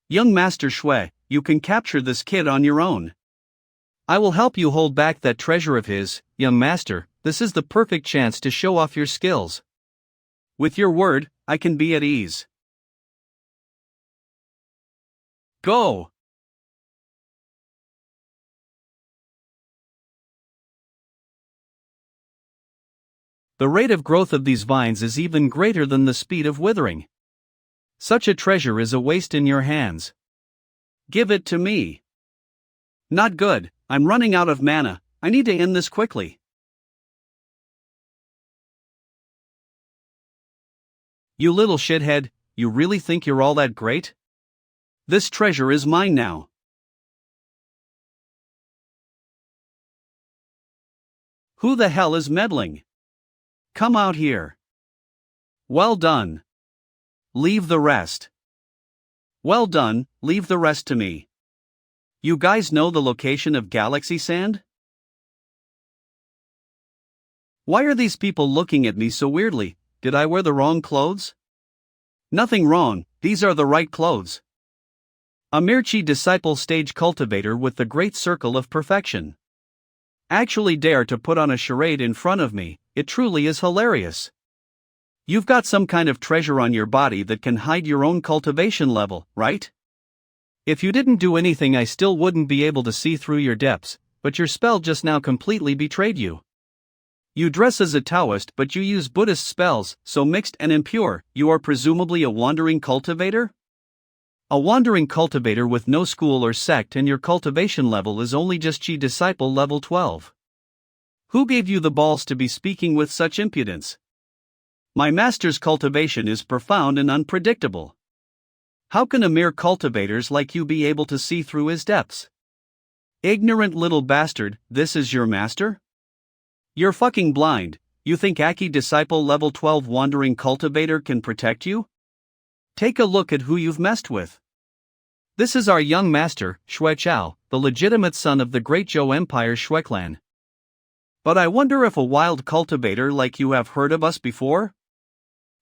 Young Master Shui, you can capture this kid on your own. I will help you hold back that treasure of his, young master, this is the perfect chance to show off your skills. With your word, I can be at ease. Go! The rate of growth of these vines is even greater than the speed of withering. Such a treasure is a waste in your hands. Give it to me. Not good, I'm running out of mana, I need to end this quickly. You little shithead, you really think you're all that great? This treasure is mine now. Who the hell is meddling? Come out here. Well done. Leave the rest. Well done, leave the rest to me. You guys know the location of Galaxy Sand? Why are these people looking at me so weirdly? Did I wear the wrong clothes? Nothing wrong, these are the right clothes. A mere Chi disciple stage cultivator with the great circle of perfection. Actually dare to put on a charade in front of me, it truly is hilarious. You've got some kind of treasure on your body that can hide your own cultivation level, right? If you didn't do anything, I still wouldn't be able to see through your depths, but your spell just now completely betrayed you. You dress as a Taoist, but you use Buddhist spells, so mixed and impure, you are presumably a wandering cultivator? A wandering cultivator with no school or sect, and your cultivation level is only just Chi Disciple level 12. Who gave you the balls to be speaking with such impudence? My master's cultivation is profound and unpredictable. How can a mere cultivator like you be able to see through his depths? Ignorant little bastard, this is your master? You're fucking blind, you think Aki Disciple level 12 wandering cultivator can protect you? Take a look at who you've messed with. This is our young master, Shui Chao, the legitimate son of the great Zhou Empire Shui clan. But I wonder if a wild cultivator like you have heard of us before?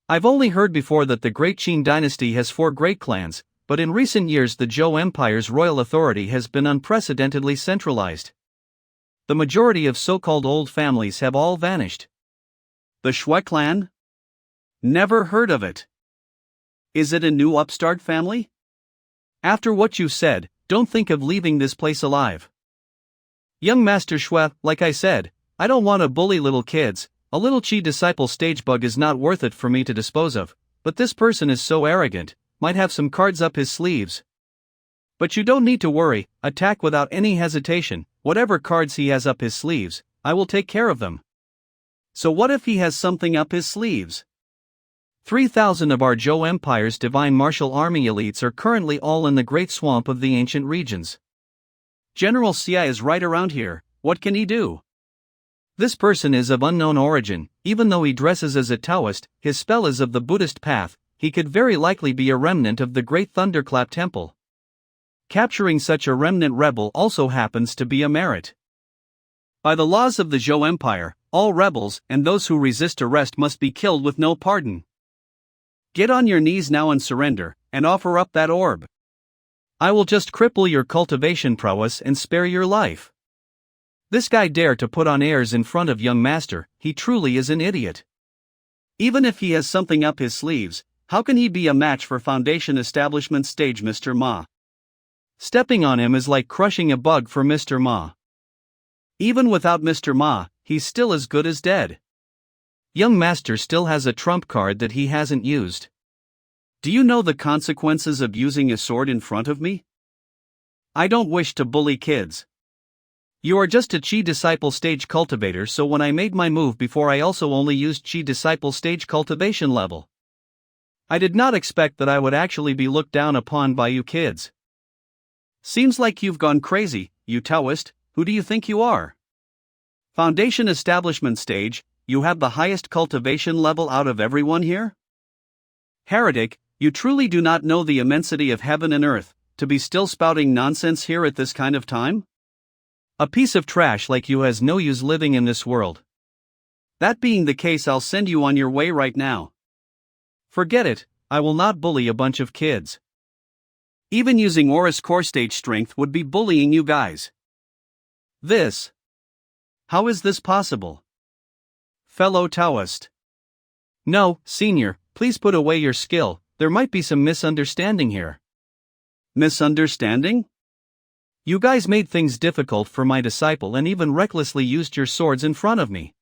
I've only heard before that the Great Qin dynasty has 4 great clans, but in recent years the Zhou Empire's royal authority has been unprecedentedly centralized. The majority of so-called old families have all vanished. The Shui clan? Never heard of it. Is it a new upstart family? After what you said, don't think of leaving this place alive. Young Master Shui, like I said, I don't want to bully little kids. A little Qi disciple stage bug is not worth it for me to dispose of, but this person is so arrogant, might have some cards up his sleeves. But you don't need to worry, attack without any hesitation. Whatever cards he has up his sleeves, I will take care of them. So what if he has something up his sleeves? 3,000 of our Zhou Empire's divine martial army elites are currently all in the great swamp of the ancient regions. General Xia is right around here. What can he do? This person is of unknown origin. Even though he dresses as a Taoist, his spell is of the Buddhist path. He could very likely be a remnant of the Great Thunderclap Temple. Capturing such a remnant rebel also happens to be a merit. By the laws of the Zhou Empire, all rebels and those who resist arrest must be killed with no pardon. Get on your knees now and surrender, and offer up that orb. I will just cripple your cultivation prowess and spare your life. This guy dare to put on airs in front of young master, he truly is an idiot. Even if he has something up his sleeves, how can he be a match for Foundation Establishment stage Mr. Ma? Stepping on him is like crushing a bug for Mr. Ma. Even without Mr. Ma, he's still as good as dead. Young master still has a trump card that he hasn't used. Do you know the consequences of using a sword in front of me? I don't wish to bully kids. You are just a Qi disciple stage cultivator, so when I made my move before I also only used Qi disciple stage cultivation level. I did not expect that I would actually be looked down upon by you kids. Seems like you've gone crazy, you Taoist. Who do you think you are? Foundation Establishment stage, you have the highest cultivation level out of everyone here? Heretic, you truly do not know the immensity of heaven and earth, to be still spouting nonsense here at this kind of time? A piece of trash like you has no use living in this world. That being the case, I'll send you on your way right now. Forget it, I will not bully a bunch of kids. Even using Aura's core stage strength would be bullying you guys. How is this possible? Fellow Taoist. No, senior, please put away your skill, there might be some misunderstanding here. Misunderstanding? You guys made things difficult for my disciple and even recklessly used your swords in front of me.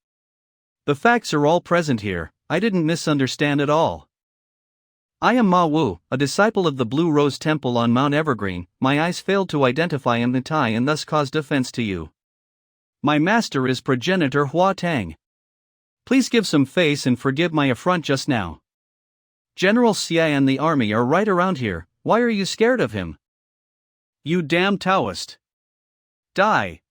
The facts are all present here, I didn't misunderstand at all. I am Ma Wu, a disciple of the Blue Rose Temple on Mount Evergreen. My eyes failed to identify in the Tai and thus caused offense to you. My master is progenitor Hua Tang. Please give some face and forgive my affront just now. General Xia and the army are right around here, why are you scared of him? You damn Taoist. Die.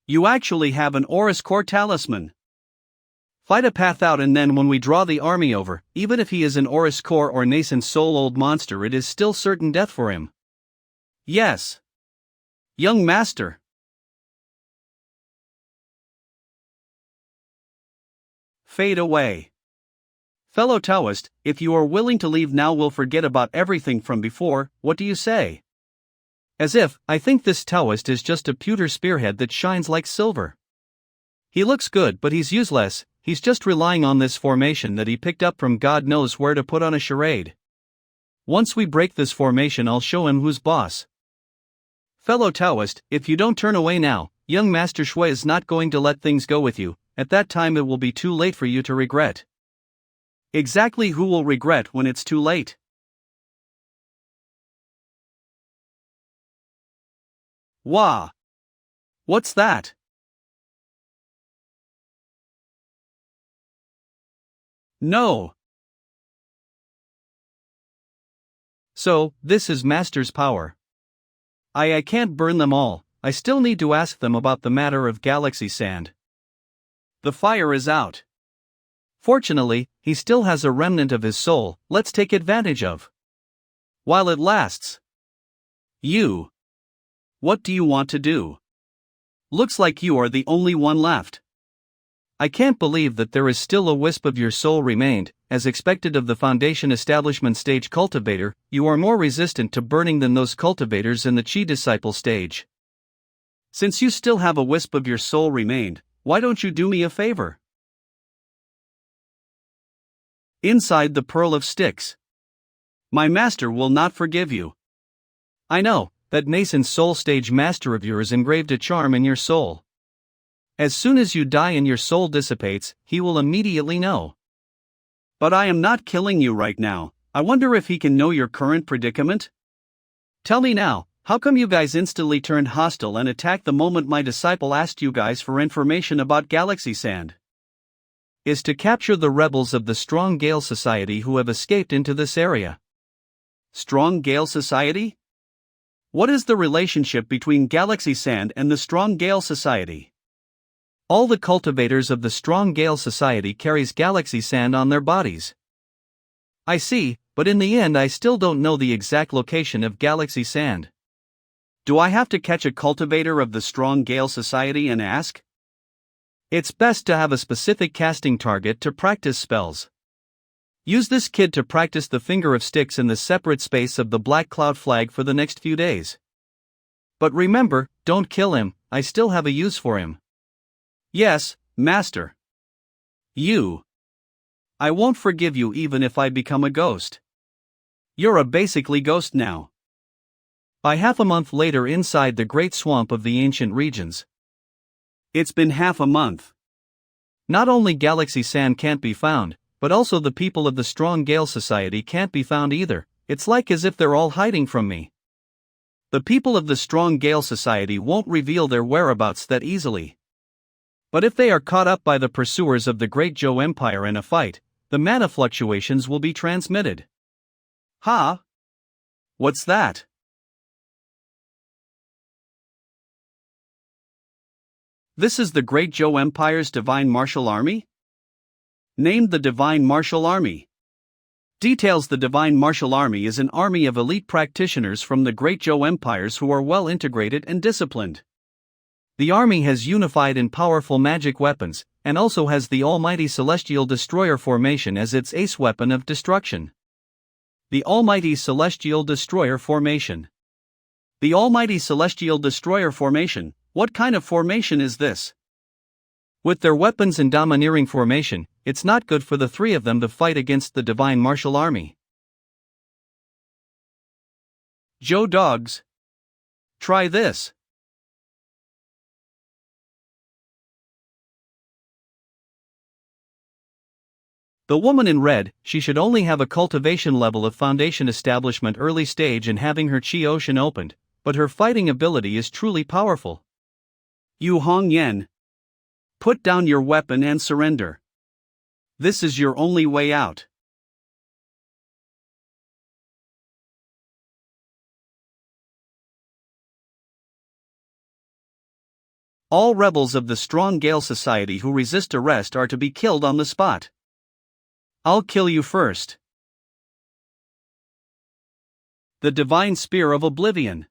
You actually have an Aura's core talisman. Fight a path out, and then when we draw the army over, even if he is an Aura's core or nascent soul old monster, it is still certain death for him. Yes. Young master. Fade away. Fellow Taoist, if you are willing to leave now, we'll forget about everything from before. What do you say? As if, I think this Taoist is just a pewter spearhead that shines like silver. He looks good, but he's useless. He's just relying on this formation that he picked up from God knows where to put on a charade. Once we break this formation, I'll show him who's boss. Fellow Taoist, if you don't turn away now, young Master Shui is not going to let things go with you. At that time it will be too late for you to regret. Exactly, who will regret when it's too late? Wah! What's that? No! So, this is Master's power. I can't burn them all, I still need to ask them about the matter of galaxy sand. The fire is out. Fortunately, he still has a remnant of his soul, let's take advantage of. While it lasts. You. What do you want to do? Looks like you are the only one left. I can't believe that there is still a wisp of your soul remained. As expected of the Foundation Establishment Stage cultivator, you are more resistant to burning than those cultivators in the Chi Disciple stage. Since you still have a wisp of your soul remained, why don't you do me a favor? Inside the Pearl of Sticks. My master will not forgive you. I know, that nascent soul stage master of yours engraved a charm in your soul. As soon as you die and your soul dissipates, he will immediately know. But I am not killing you right now. I wonder if he can know your current predicament? Tell me now, how come you guys instantly turned hostile and attacked the moment my disciple asked you guys for information about Galaxy Sand? Is to capture the rebels of the Strong Gale Society who have escaped into this area. Strong Gale Society? What is the relationship between Galaxy Sand and the Strong Gale Society? All the cultivators of the Strong Gale Society carries Galaxy Sand on their bodies. I see, but in the end I still don't know the exact location of Galaxy Sand. Do I have to catch a cultivator of the Strong Gale Society and ask? It's best to have a specific casting target to practice spells. Use this kid to practice the Finger of Sticks in the separate space of the Black Cloud Flag for the next few days. But remember, don't kill him, I still have a use for him. Yes, Master. You. I won't forgive you even if I become a ghost. You're a basically ghost now. By half a month later inside the great swamp of the ancient regions. It's been half a month. Not only Galaxy Sand can't be found, but also the people of the Strong Gale Society can't be found either. It's like as if they're all hiding from me. The people of the Strong Gale Society won't reveal their whereabouts that easily. But if they are caught up by the pursuers of the Great Zhou Empire in a fight, the mana fluctuations will be transmitted. Ha! What's that? This is the Great Zhou Empire's Divine Martial Army? Named the Divine Martial Army. Details: the Divine Martial Army is an army of elite practitioners from the Great Zhou Empires who are well integrated and disciplined. The army has unified and powerful magic weapons, and also has the Almighty Celestial Destroyer Formation as its ace weapon of destruction. The Almighty Celestial Destroyer Formation. The Almighty Celestial Destroyer Formation, what kind of formation is this? With their weapons and domineering formation, it's not good for the three of them to fight against the Divine Martial Army. Joe Dogs. Try this. The woman in red, she should only have a cultivation level of Foundation Establishment early stage and having her Chi Ocean opened, but her fighting ability is truly powerful. Yu Hong Yen. Put down your weapon and surrender. This is your only way out. All rebels of the Strong Gale Society who resist arrest are to be killed on the spot. I'll kill you first. The Divine Spear of Oblivion.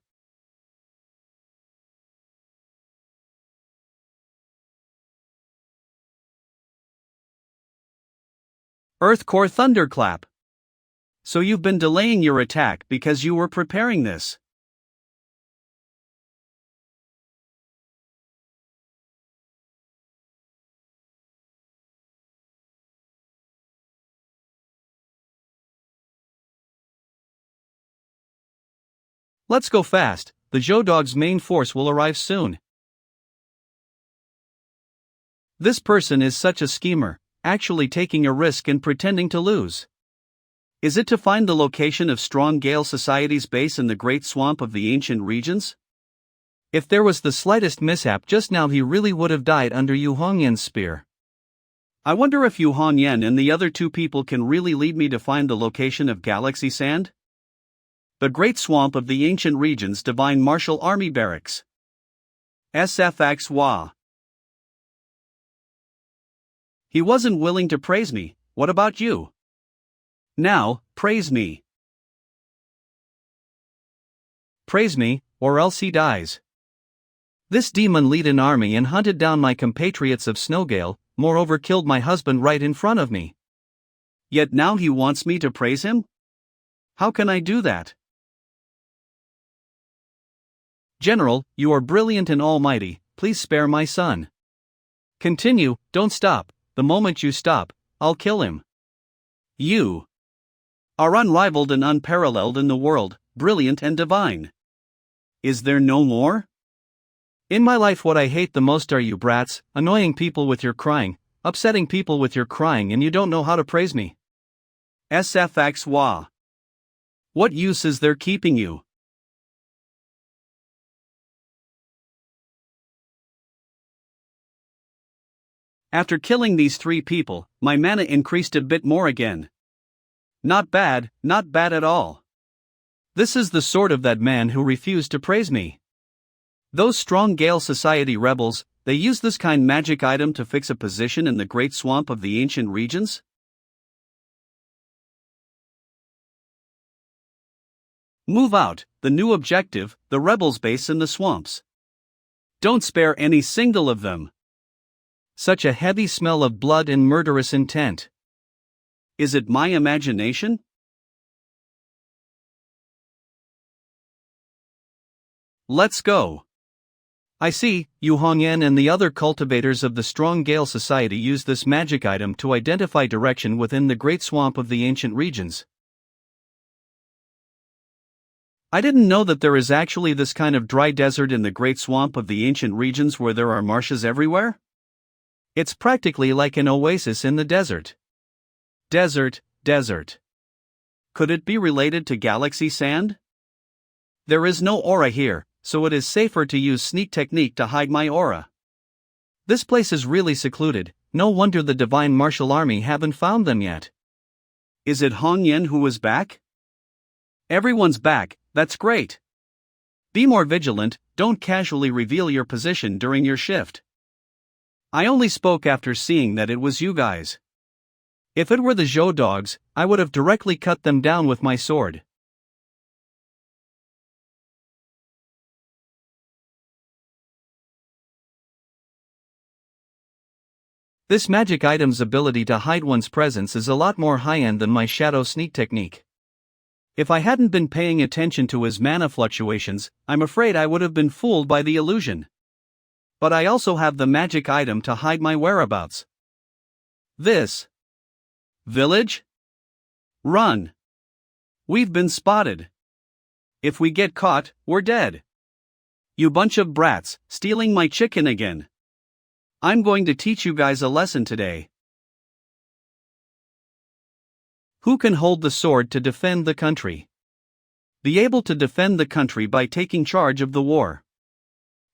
Earth Core Thunderclap. So you've been delaying your attack because you were preparing this. Let's go fast, the Zhou Dog's main force will arrive soon. This person is such a schemer, actually taking a risk and pretending to lose. Is it to find the location of Strong Gale Society's base in the Great Swamp of the Ancient Regions? If there was the slightest mishap just now, he really would have died under Yu Hongyan's spear. I wonder if Yu Hongyan and the other two people can really lead me to find the location of Galaxy Sand? The Great Swamp of the Ancient Regions Divine Martial Army Barracks. SFX-WA. He wasn't willing to praise me, what about you? Now, praise me. Praise me, or else he dies. This demon lead an army and hunted down my compatriots of Snowgale, moreover killed my husband right in front of me. Yet now he wants me to praise him? How can I do that? General, you are brilliant and almighty, please spare my son. Continue, don't stop, the moment you stop, I'll kill him. You are unrivaled and unparalleled in the world, brilliant and divine. Is there no more? In my life what I hate the most are you brats, annoying people with your crying, upsetting people with your crying, and you don't know how to praise me. SFXWA. What use is there keeping you? After killing these 3 people, my mana increased a bit more again. Not bad at all. This is the sort of that man who refused to praise me. Those strong Gale Society rebels, they use this kind magic item to fix a position in the great swamp of the ancient regions? Move out, the new objective, the rebels' base in the swamps. Don't spare any single of them. Such a heavy smell of blood and murderous intent. Is it my imagination? Let's go. I see, Yu Hongyan and the other cultivators of the strong Gale Society use this magic item to identify direction within the great swamp of the ancient regions. I didn't know that there is actually this kind of dry desert in the great swamp of the ancient regions where there are marshes everywhere. It's practically like an oasis in the desert. Desert. Could it be related to galaxy sand? There is no aura here, so it is safer to use sneak technique to hide my aura. This place is really secluded, no wonder the divine martial army haven't found them yet. Is it Hongyan who is back? Everyone's back, that's great. Be more vigilant, don't casually reveal your position during your shift. I only spoke after seeing that it was you guys. If it were the Zhou dogs, I would have directly cut them down with my sword. This magic item's ability to hide one's presence is a lot more high-end than my shadow sneak technique. If I hadn't been paying attention to his mana fluctuations, I'm afraid I would have been fooled by the illusion. But I also have the magic item to hide my whereabouts. This village? Run! We've been spotted. If we get caught, we're dead. You bunch of brats, stealing my chicken again. I'm going to teach you guys a lesson today. Who can hold the sword to defend the country? Be able to defend the country by taking charge of the war.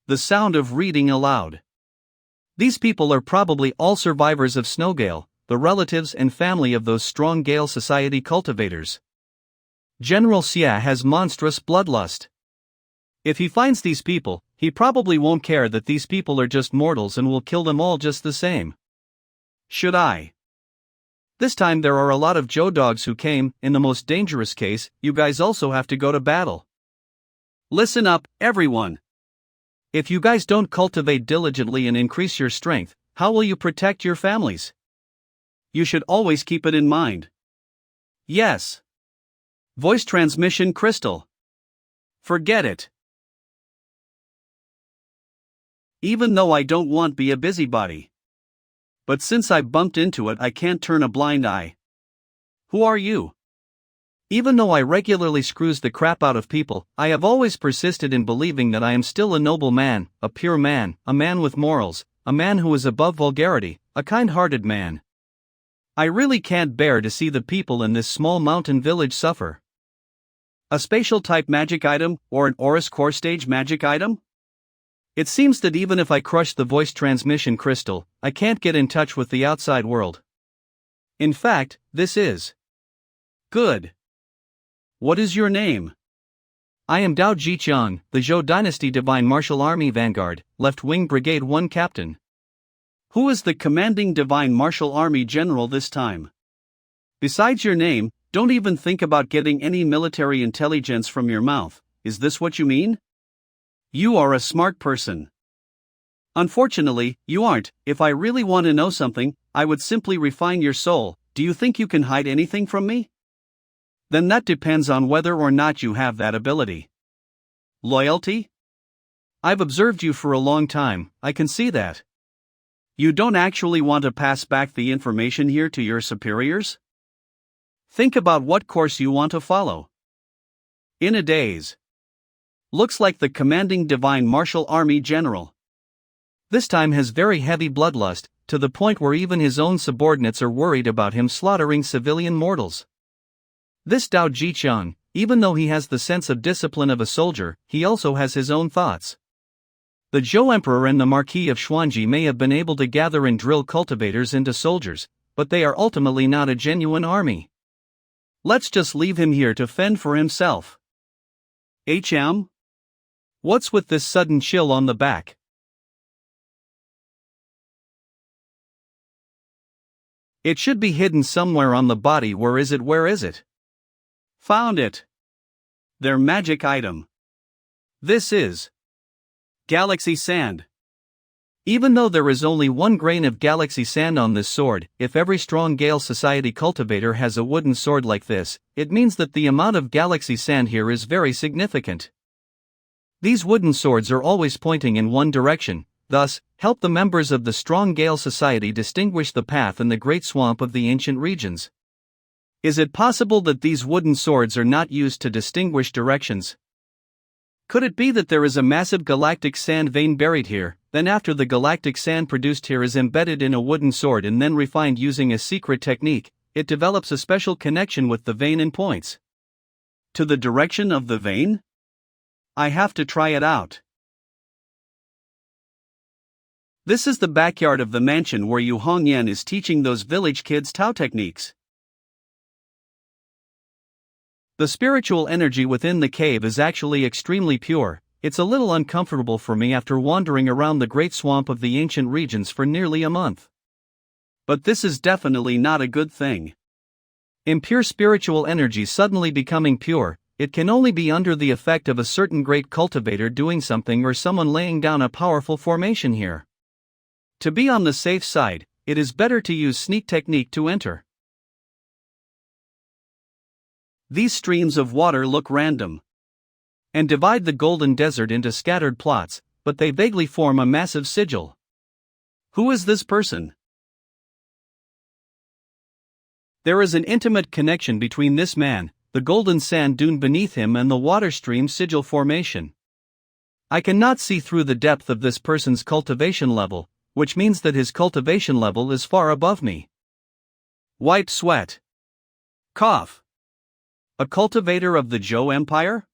The sound of reading aloud. These people are probably all survivors of Snowgale, the relatives and family of those strong Gale Society cultivators. General Xia has monstrous bloodlust. If he finds these people, he probably won't care that these people are just mortals and will kill them all just the same. Should I? This time there are a lot of Zhou dogs who came. In the most dangerous case, you guys also have to go to battle. Listen up, everyone. If you guys don't cultivate diligently and increase your strength, how will you protect your families? You should always keep it in mind. Yes. Voice transmission crystal. Forget it. Even though I don't want to be a busybody. But since I bumped into it, I can't turn a blind eye. Who are you? Even though I regularly screws the crap out of people, I have always persisted in believing that I am still a noble man, a pure man, a man with morals, a man who is above vulgarity, a kind-hearted man. I really can't bear to see the people in this small mountain village suffer. A spatial type magic item, or an Aurus core stage magic item? It seems that even if I crush the voice transmission crystal, I can't get in touch with the outside world. In fact, this is good. What is your name? I am Dao Jiqiang, the Zhou Dynasty Divine Martial Army Vanguard, Left Wing Brigade 1 Captain. Who is the commanding Divine Martial Army General this time? Besides your name, don't even think about getting any military intelligence from your mouth. Is this what you mean? You are a smart person. Unfortunately, you aren't. If I really want to know something, I would simply refine your soul. Do you think you can hide anything from me? Then that depends on whether or not you have that ability. Loyalty? I've observed you for a long time, I can see that. You don't actually want to pass back the information here to your superiors? Think about what course you want to follow. In a daze. Looks like the commanding divine martial army general. This time has very heavy bloodlust, to the point where even his own subordinates are worried about him slaughtering civilian mortals. This Dao Jichang, even though he has the sense of discipline of a soldier, he also has his own thoughts. The Zhou Emperor and the Marquis of Xuanji may have been able to gather and drill cultivators into soldiers, but they are ultimately not a genuine army. Let's just leave him here to fend for himself. HM? What's with this sudden chill on the back? It should be hidden somewhere on the body. Where is it? Found it. Their magic item. This is Galaxy Sand. Even though there is only 1 grain of Galaxy Sand on this sword, if every strong Gale Society cultivator has a wooden sword like this, it means that the amount of Galaxy Sand here is very significant. These wooden swords are always pointing in one direction, thus, help the members of the strong Gale Society distinguish the path in the great swamp of the ancient regions. Is it possible that these wooden swords are not used to distinguish directions? Could it be that there is a massive galactic sand vein buried here, then after the galactic sand produced here is embedded in a wooden sword and then refined using a secret technique, it develops a special connection with the vein and points to the direction of the vein? I have to try it out. This is the backyard of the mansion where Yu Hongyan is teaching those village kids Tao techniques. The spiritual energy within the cave is actually extremely pure. It's a little uncomfortable for me after wandering around the great swamp of the ancient regions for nearly a month. But this is definitely not a good thing. Impure spiritual energy suddenly becoming pure, it can only be under the effect of a certain great cultivator doing something or someone laying down a powerful formation here. To be on the safe side, it is better to use sneak technique to enter. These streams of water look random and divide the golden desert into scattered plots, but they vaguely form a massive sigil. Who is this person? There is an intimate connection between this man, the golden sand dune beneath him, and the water stream sigil formation. I cannot see through the depth of this person's cultivation level, which means that his cultivation level is far above me. Wipe sweat. Cough. A cultivator of the Zhou Empire?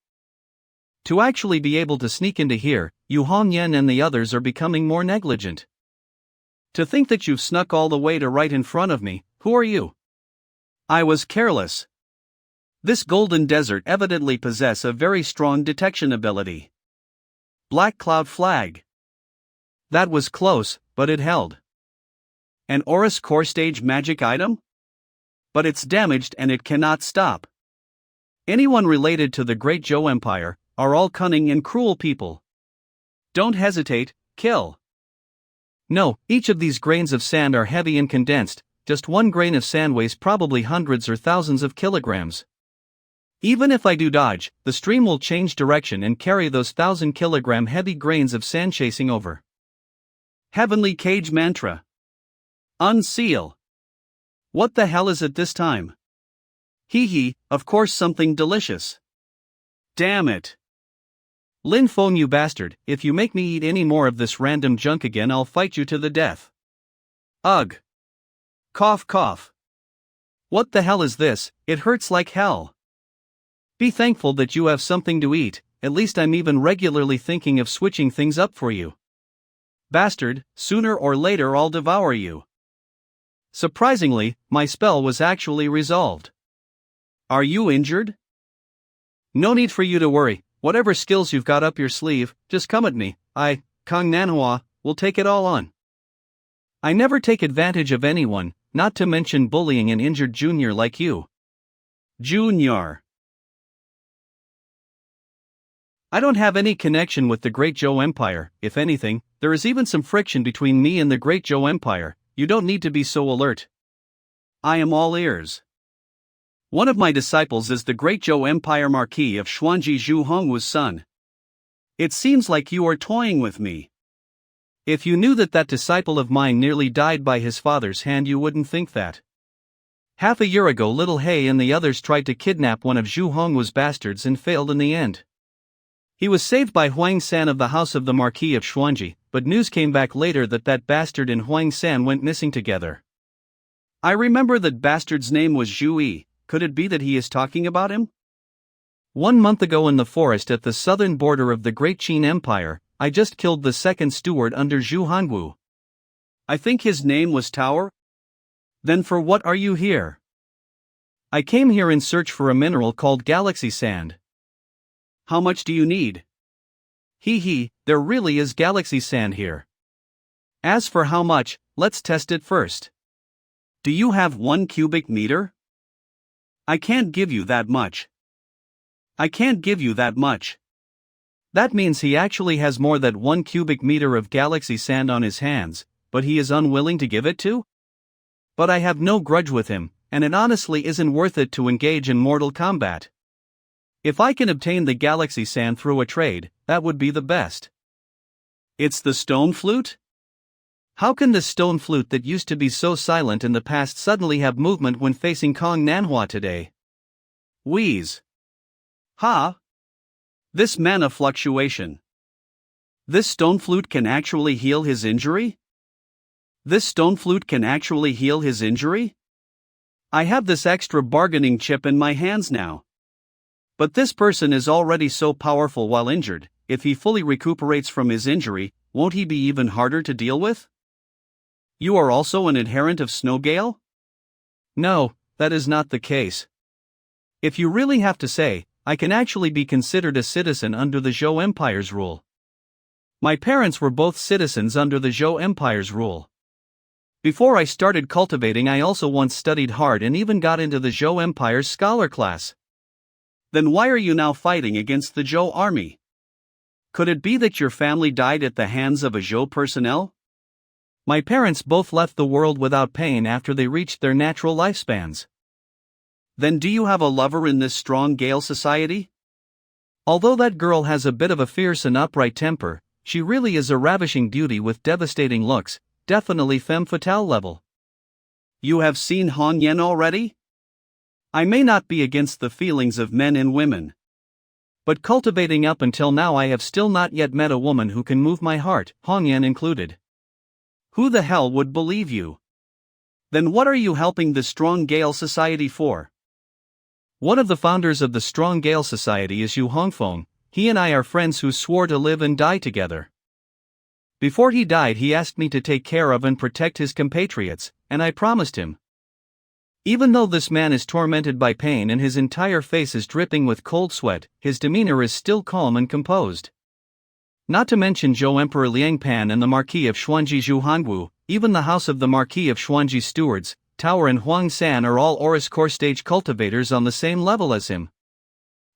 To actually be able to sneak into here, Yu Hongyan and the others are becoming more negligent. To think that you've snuck all the way to right in front of me, who are you? I was careless. This golden desert evidently possess a very strong detection ability. Black cloud flag. That was close, but it held. An Aurus core stage magic item? But it's damaged and it cannot stop. Anyone related to the Great Zhou Empire are all cunning and cruel people. Don't hesitate, kill. No, each of these grains of sand are heavy and condensed. Just 1 grain of sand weighs probably hundreds or thousands of kilograms. Even if I do dodge, the stream will change direction and carry those 1,000-kilogram heavy grains of sand chasing over. Heavenly Cage Mantra. Unseal. What the hell is it this time? Hee, of course something delicious. Damn it. Lin Feng, you bastard, if you make me eat any more of this random junk again, I'll fight you to the death. Ugh. Cough cough. What the hell is this? It hurts like hell. Be thankful that you have something to eat, at least I'm even regularly thinking of switching things up for you. Bastard, sooner or later I'll devour you. Surprisingly, my spell was actually resolved. Are you injured? No need for you to worry, whatever skills you've got up your sleeve, just come at me, Kang Manhwa, will take it all on. I never take advantage of anyone, not to mention bullying an injured junior like you. Junior. I don't have any connection with the Great Zhou Empire. If anything, there is even some friction between me and the Great Zhou Empire. You don't need to be so alert. I am all ears. One of my disciples is the Great Zhou Empire Marquis of Xuanji Zhu Hongwu's son. It seems like you are toying with me. If you knew that disciple of mine nearly died by his father's hand, you wouldn't think that. Half a year ago, Little He and the others tried to kidnap one of Zhu Hongwu's bastards and failed in the end. He was saved by Huang San of the house of the Marquis of Xuanji, but news came back later that bastard and Huang San went missing together. I remember that bastard's name was Zhu Yi. Could it be that he is talking about him? 1 month ago in the forest at the southern border of the Great Qin Empire, I just killed the second steward under Zhu Hongwu. I think his name was Tower? Then for what are you here? I came here in search for a mineral called galaxy sand. How much do you need? There really is galaxy sand here. As for how much, let's test it first. Do you have 1 cubic meter? I can't give you that much. I can't give you that much. That means he actually has more than 1 cubic meter of galaxy sand on his hands, but he is unwilling to give it to? But I have no grudge with him, and it honestly isn't worth it to engage in mortal combat. If I can obtain the galaxy sand through a trade, that would be the best. It's the stone flute? How can the stone flute that used to be so silent in the past suddenly have movement when facing Kong Manhwa today? Wheeze. Ha! This mana fluctuation. This stone flute can actually heal his injury? This stone flute can actually heal his injury? I have this extra bargaining chip in my hands now. But this person is already so powerful while injured. If he fully recuperates from his injury, won't he be even harder to deal with? You are also an adherent of Snowgale? No, that is not the case. If you really have to say, I can actually be considered a citizen under the Zhou Empire's rule. My parents were both citizens under the Zhou Empire's rule. Before I started cultivating, I also once studied hard and even got into the Zhou Empire's scholar class. Then why are you now fighting against the Zhou army? Could it be that your family died at the hands of a Zhou personnel? My parents both left the world without pain after they reached their natural lifespans. Then do you have a lover in this strong Gale society? Although that girl has a bit of a fierce and upright temper, she really is a ravishing beauty with devastating looks, definitely femme fatale level. You have seen Han Yen already? I may not be against the feelings of men and women. But cultivating up until now, I have still not yet met a woman who can move my heart, Han Yen included. Who the hell would believe you? Then what are you helping the Strong Gale Society for? One of the founders of the Strong Gale Society is Yu Hongfeng. He and I are friends who swore to live and die together. Before he died, he asked me to take care of and protect his compatriots, and I promised him. Even though this man is tormented by pain and his entire face is dripping with cold sweat, his demeanor is still calm and composed. Not to mention Zhou Emperor Liang Pan and the Marquis of Xuanji Zhu Hongwu, even the house of the Marquis of Xuanji stewards, Tower and Huang San are all Oris core stage cultivators on the same level as him.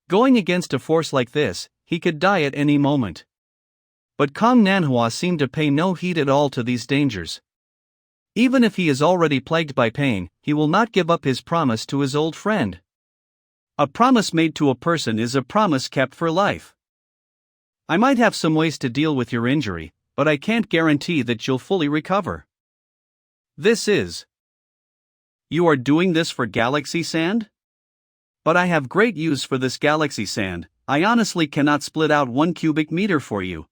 Going against a force like this, he could die at any moment. But Kong Manhwa seemed to pay no heed at all to these dangers. Even if he is already plagued by pain, he will not give up his promise to his old friend. A promise made to a person is a promise kept for life. I might have some ways to deal with your injury, but I can't guarantee that you'll fully recover. You are doing this for galaxy sand? But I have great use for this galaxy sand. I honestly cannot split out 1 cubic meter for you.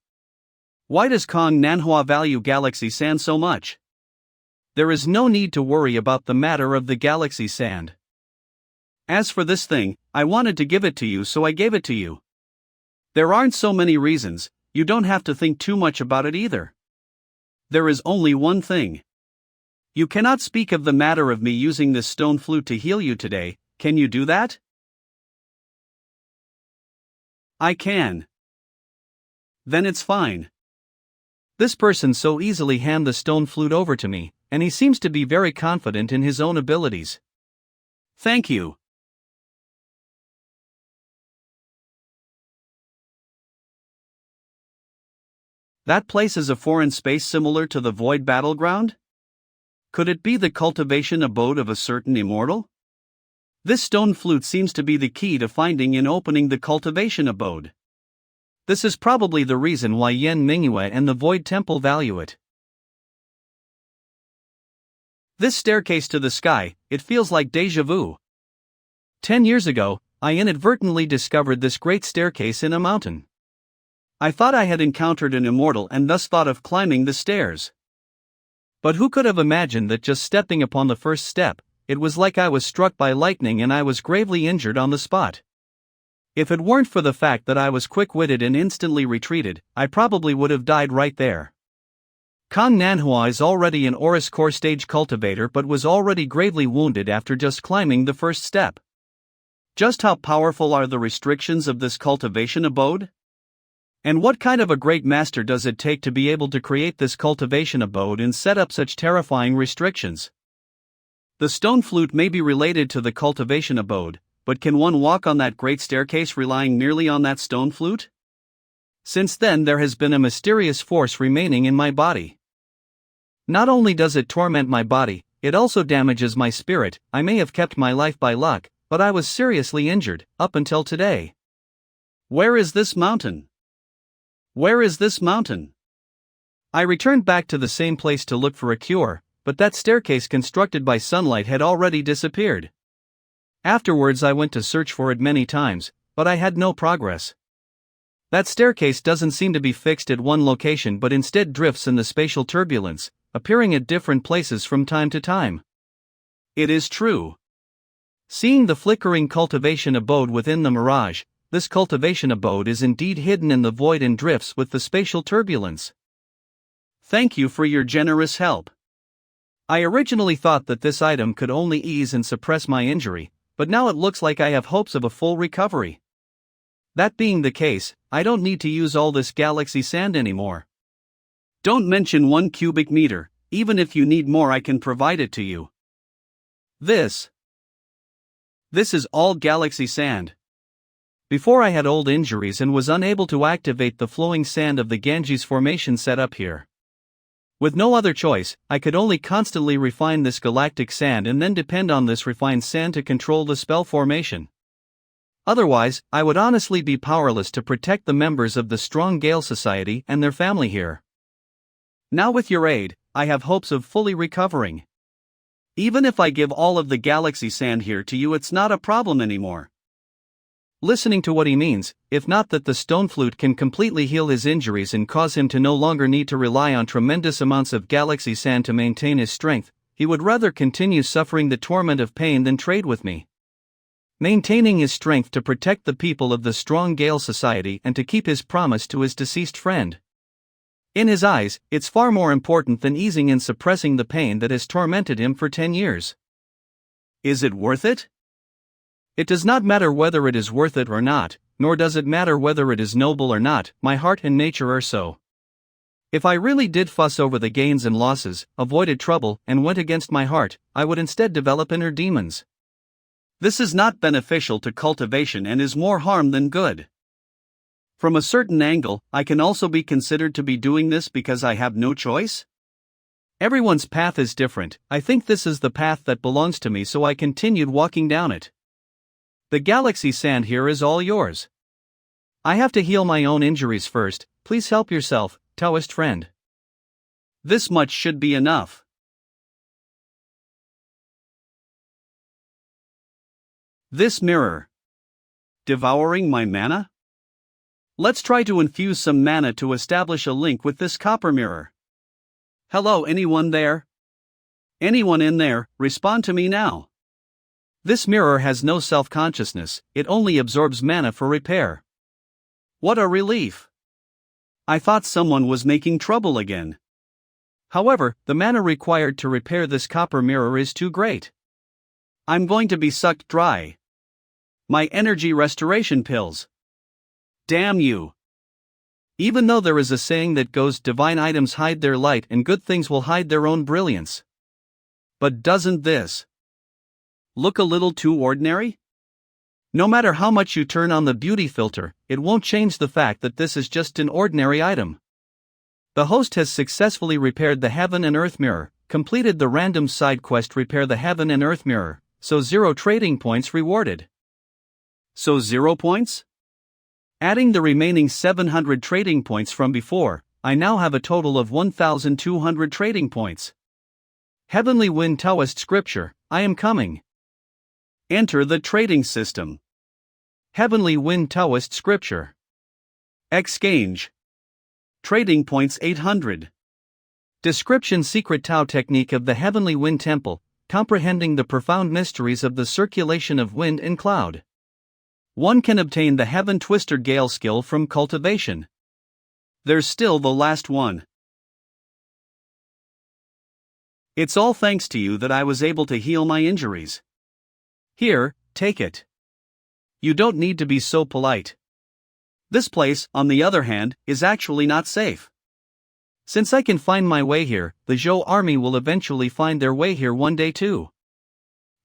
Why does Kong Manhwa value galaxy sand so much? There is no need to worry about the matter of the galaxy sand. As for this thing, I wanted to give it to you, so I gave it to you. There aren't so many reasons, you don't have to think too much about it either. There is only one thing. You cannot speak of the matter of me using this stone flute to heal you today, can you do that? I can. Then it's fine. This person so easily handed the stone flute over to me, and he seems to be very confident in his own abilities. Thank you. That place is a foreign space similar to the Void Battleground? Could it be the cultivation abode of a certain immortal? This stone flute seems to be the key to finding and opening the cultivation abode. This is probably the reason why Yen Mingyue and the Void Temple value it. This staircase to the sky, it feels like déjà vu. 10 years ago, I inadvertently discovered this great staircase in a mountain. I thought I had encountered an immortal and thus thought of climbing the stairs. But who could have imagined that just stepping upon the first step, it was like I was struck by lightning and I was gravely injured on the spot. If it weren't for the fact that I was quick-witted and instantly retreated, I probably would have died right there. Kang Nanhua is already an Oris core stage cultivator but was already gravely wounded after just climbing the first step. Just how powerful are the restrictions of this cultivation abode? And what kind of a great master does it take to be able to create this cultivation abode and set up such terrifying restrictions? The stone flute may be related to the cultivation abode, but can one walk on that great staircase relying merely on that stone flute? Since then there has been a mysterious force remaining in my body. Not only does it torment my body, it also damages my spirit. I may have kept my life by luck, but I was seriously injured, up until today. Where is this mountain? Where is this mountain? I returned back to the same place to look for a cure, but that staircase constructed by sunlight had already disappeared. Afterwards I went to search for it many times, but I had no progress. That staircase doesn't seem to be fixed at one location but instead drifts in the spatial turbulence, appearing at different places from time to time. It is true. Seeing the flickering cultivation abode within the mirage, this cultivation abode is indeed hidden in the void and drifts with the spatial turbulence. Thank you for your generous help. I originally thought that this item could only ease and suppress my injury, but now it looks like I have hopes of a full recovery. That being the case, I don't need to use all this galaxy sand anymore. Don't mention 1 cubic meter, even if you need more I can provide it to you. This is all galaxy sand. Before I had old injuries and was unable to activate the flowing sand of the Ganges formation set up here. With no other choice, I could only constantly refine this galactic sand and then depend on this refined sand to control the spell formation. Otherwise, I would honestly be powerless to protect the members of the Strong Gale Society and their family here. Now with your aid, I have hopes of fully recovering. Even if I give all of the galaxy sand here to you, it's not a problem anymore. Listening to what he means, if not that the stone flute can completely heal his injuries and cause him to no longer need to rely on tremendous amounts of galaxy sand to maintain his strength, he would rather continue suffering the torment of pain than trade with me. Maintaining his strength to protect the people of the Strong Gale Society and to keep his promise to his deceased friend. In his eyes, it's far more important than easing and suppressing the pain that has tormented him for 10 years. Is it worth it? It does not matter whether it is worth it or not, nor does it matter whether it is noble or not, my heart and nature are so. If I really did fuss over the gains and losses, avoided trouble, and went against my heart, I would instead develop inner demons. This is not beneficial to cultivation and is more harm than good. From a certain angle, I can also be considered to be doing this because I have no choice. Everyone's path is different. I think this is the path that belongs to me, so I continued walking down it. The galaxy sand here is all yours. I have to heal my own injuries first. Please help yourself, Taoist friend. This much should be enough. This mirror. Devouring my mana? Let's try to infuse some mana to establish a link with this copper mirror. Hello, anyone there? Anyone in there, respond to me now. This mirror has no self-consciousness, it only absorbs mana for repair. What a relief! I thought someone was making trouble again. However, the mana required to repair this copper mirror is too great. I'm going to be sucked dry. My energy restoration pills. Damn you! Even though there is a saying that goes, divine items hide their light and good things will hide their own brilliance. But doesn't this look a little too ordinary? No matter how much you turn on the beauty filter, it won't change the fact that this is just an ordinary item. The host has successfully repaired the Heaven and Earth Mirror, completed the random side quest Repair the Heaven and Earth Mirror, so 0 trading points rewarded. So 0 points? Adding the remaining 700 trading points from before, I now have a total of 1,200 trading points. Heavenly Wind Taoist Scripture, I am coming. Enter the trading system. Heavenly Wind Taoist Scripture. Exchange. Trading points 800. Description: Secret Tao technique of the Heavenly Wind Temple, comprehending the profound mysteries of the circulation of wind and cloud. One can obtain the Heaven Twister Gale skill from cultivation. There's still the last one. It's all thanks to you that I was able to heal my injuries. Here, take it. You don't need to be so polite. This place, on the other hand, is actually not safe. Since I can find my way here, the Zhou army will eventually find their way here one day too.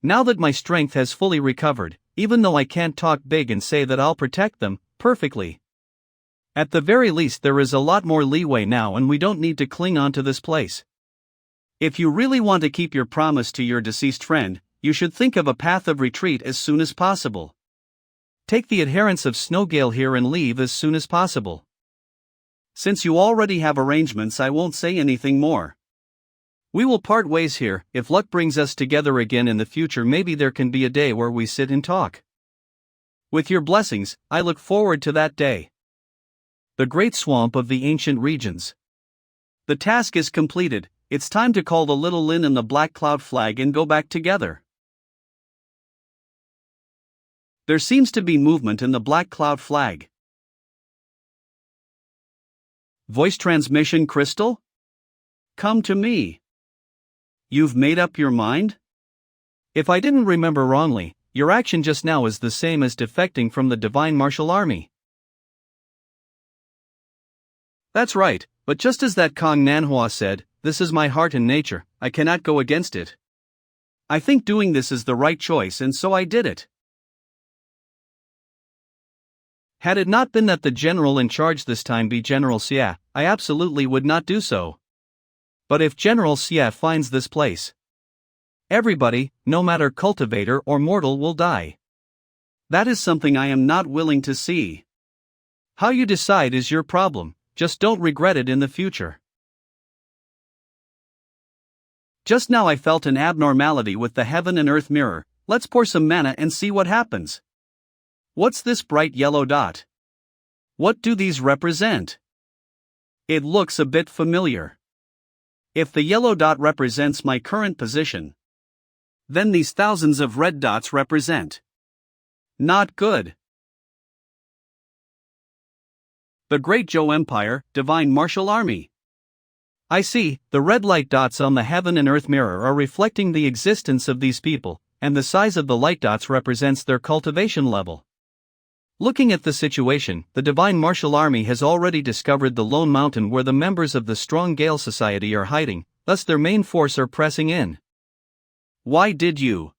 Now that my strength has fully recovered, even though I can't talk big and say that I'll protect them perfectly. At the very least, there is a lot more leeway now and we don't need to cling on to this place. If you really want to keep your promise to your deceased friend, you should think of a path of retreat as soon as possible. Take the adherents of Snowgale here and leave as soon as possible. Since you already have arrangements, I won't say anything more. We will part ways here. If luck brings us together again in the future, maybe there can be a day where we sit and talk. With your blessings, I look forward to that day. The Great Swamp of the Ancient Regions. The task is completed. It's time to call the Little Lin and the Black Cloud Flag and go back together. There seems to be movement in the Black Cloud Flag. Voice transmission crystal? Come to me. You've made up your mind? If I didn't remember wrongly, your action just now is the same as defecting from the Divine Martial Army. That's right, but just as that Kong Manhwa said, this is my heart and nature, I cannot go against it. I think doing this is the right choice and so I did it. Had it not been that the general in charge this time be General Xia, I absolutely would not do so. But if General Xia finds this place, everybody, no matter cultivator or mortal, will die. That is something I am not willing to see. How you decide is your problem, just don't regret it in the future. Just now I felt an abnormality with the Heaven and Earth Mirror. Let's pour some mana and see what happens. What's this bright yellow dot? What do these represent? It looks a bit familiar. If the yellow dot represents my current position, then these thousands of red dots represent not good. The Great Zhou Empire, Divine Martial Army. I see, the red light dots on the Heaven and Earth Mirror are reflecting the existence of these people, and the size of the light dots represents their cultivation level. Looking at the situation, the Divine Martial Army has already discovered the lone mountain where the members of the Strong Gale Society are hiding, thus their main force are pressing in. Why did you?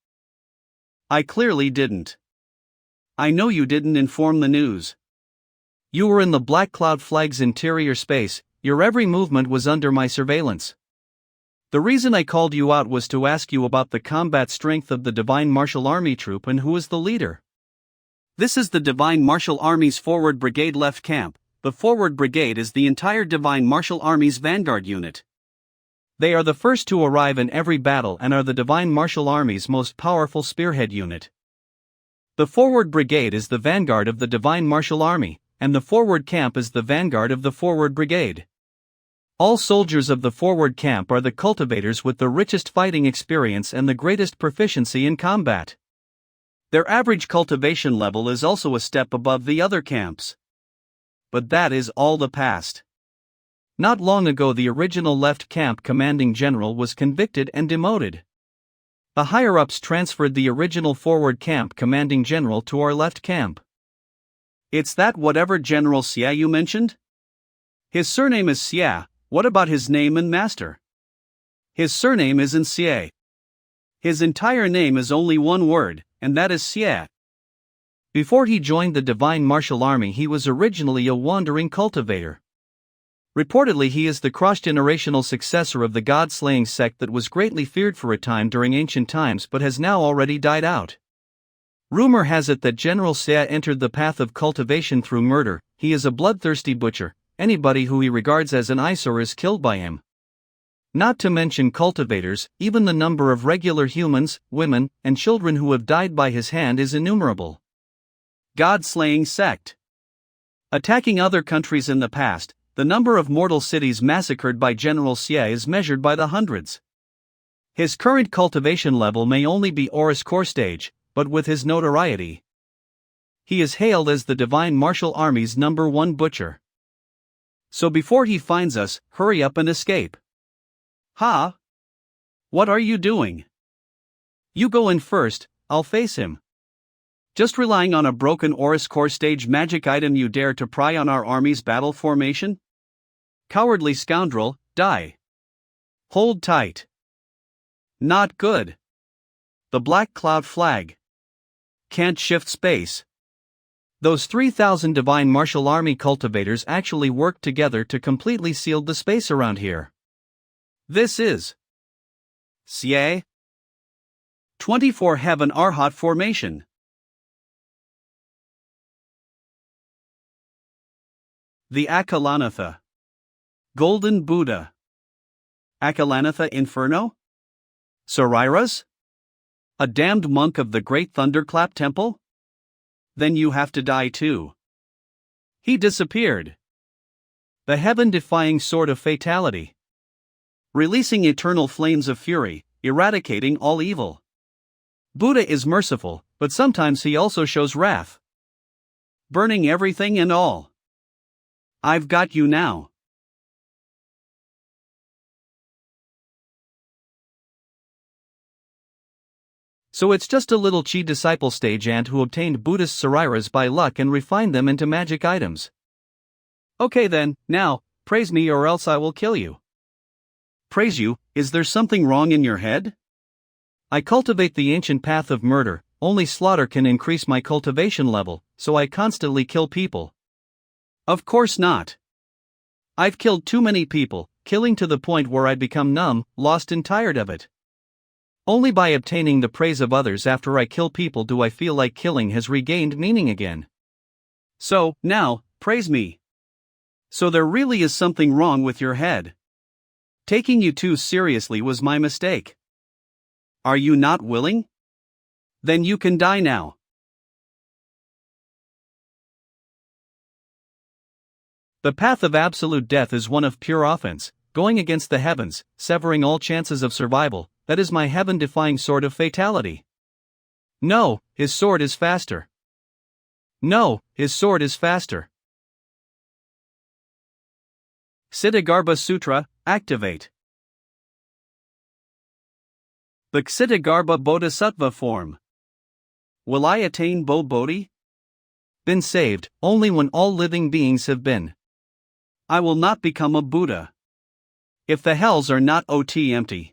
I clearly didn't. I know you didn't inform the news. You were in the Black Cloud Flag's interior space, your every movement was under my surveillance. The reason I called you out was to ask you about the combat strength of the Divine Martial Army troop and who is the leader. This is the Divine Martial Army's Forward Brigade left camp. The Forward Brigade is the entire Divine Martial Army's vanguard unit. They are the first to arrive in every battle and are the Divine Martial Army's most powerful spearhead unit. The Forward Brigade is the vanguard of the Divine Martial Army, and the Forward Camp is the vanguard of the Forward Brigade. All soldiers of the Forward Camp are the cultivators with the richest fighting experience and the greatest proficiency in combat. Their average cultivation level is also a step above the other camps. But that is all the past. Not long ago the original left camp commanding general was convicted and demoted. The higher-ups transferred the original Forward Camp commanding general to our left camp. It's that whatever General Xia you mentioned? His surname is Xia. What about his name and master? His surname isn't Xie. His entire name is only one word, and that is Xie. Before he joined the Divine Martial Army he was originally a wandering cultivator. Reportedly, he is the cross-generational successor of the god-slaying sect that was greatly feared for a time during ancient times but has now already died out. Rumor has it that General Xie entered the path of cultivation through murder. He is a bloodthirsty butcher. Anybody who he regards as an eyesore is killed by him. Not to mention cultivators, even the number of regular humans, women, and children who have died by his hand is innumerable. God-slaying sect. Attacking other countries in the past, the number of mortal cities massacred by General Xie is measured by the hundreds. His current cultivation level may only be Oris core stage, but with his notoriety, he is hailed as the Divine Martial Army's #1 butcher. So before he finds us, hurry up and escape. Ha! What are you doing? You go in first, I'll face him. Just relying on a broken Oris core stage magic item, you dare to pry on our army's battle formation? Cowardly scoundrel, die. Hold tight. Not good. The Black Cloud Flag. Can't shift space. Those 3,000 Divine Martial Army cultivators actually worked together to completely seal the space around here. This is Xie 24 Heaven Arhat formation. The Akalanatha. Golden Buddha. Akalanatha Inferno? Sariras? A damned monk of the Great Thunderclap Temple? Then you have to die too. He disappeared. The heaven-defying sword of fatality. Releasing eternal flames of fury, eradicating all evil. Buddha is merciful, but sometimes he also shows wrath. Burning everything and all. I've got you now. So it's just a little Chi disciple stage ant who obtained Buddhist sariras by luck and refined them into magic items. Okay then, now, praise me or else I will kill you. Praise you? Is there something wrong in your head? I cultivate the ancient path of murder. Only slaughter can increase my cultivation level, so I constantly kill people. Of course not. I've killed too many people, killing to the point where I'd become numb, lost and tired of it. Only by obtaining the praise of others after I kill people do I feel like killing has regained meaning again. So, now, praise me. So there really is something wrong with your head. Taking you too seriously was my mistake. Are you not willing? Then you can die now. The path of absolute death is one of pure offense, going against the heavens, severing all chances of survival. That is my heaven-defying sword of fatality. No, his sword is faster. No, his sword is faster. Ksitigarbha Sutra, activate. The Ksitigarbha Bodhisattva form. Will I attain Bodhi? Been saved, only when all living beings have been. I will not become a Buddha. If the hells are not empty.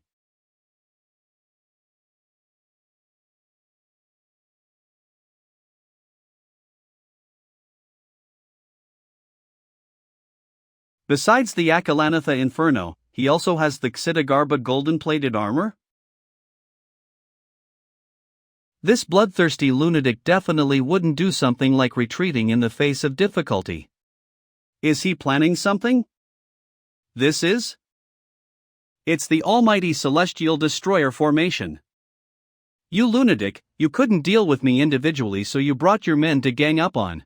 Besides the Akalanatha Inferno, he also has the Ksitigarbha golden-plated armor? This bloodthirsty lunatic definitely wouldn't do something like retreating in the face of difficulty. Is he planning something? This is? It's the almighty celestial destroyer formation. You lunatic, you couldn't deal with me individually, so you brought your men to gang up on.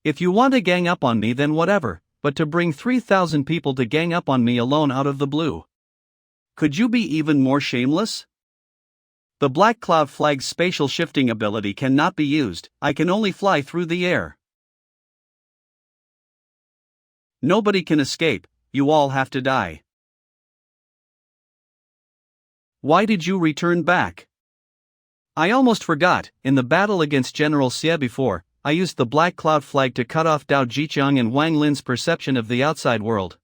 If you want to gang up on me, then whatever. But to bring 3,000 people to gang up on me alone out of the blue. Could you be even more shameless? The Black Cloud Flag's spatial shifting ability cannot be used. I can only fly through the air. Nobody can escape, you all have to die. Why did you return back? I almost forgot, in the battle against General Xie before, I used the Black Cloud Flag to cut off Dao Jiqiang and Wang Lin's perception of the outside world.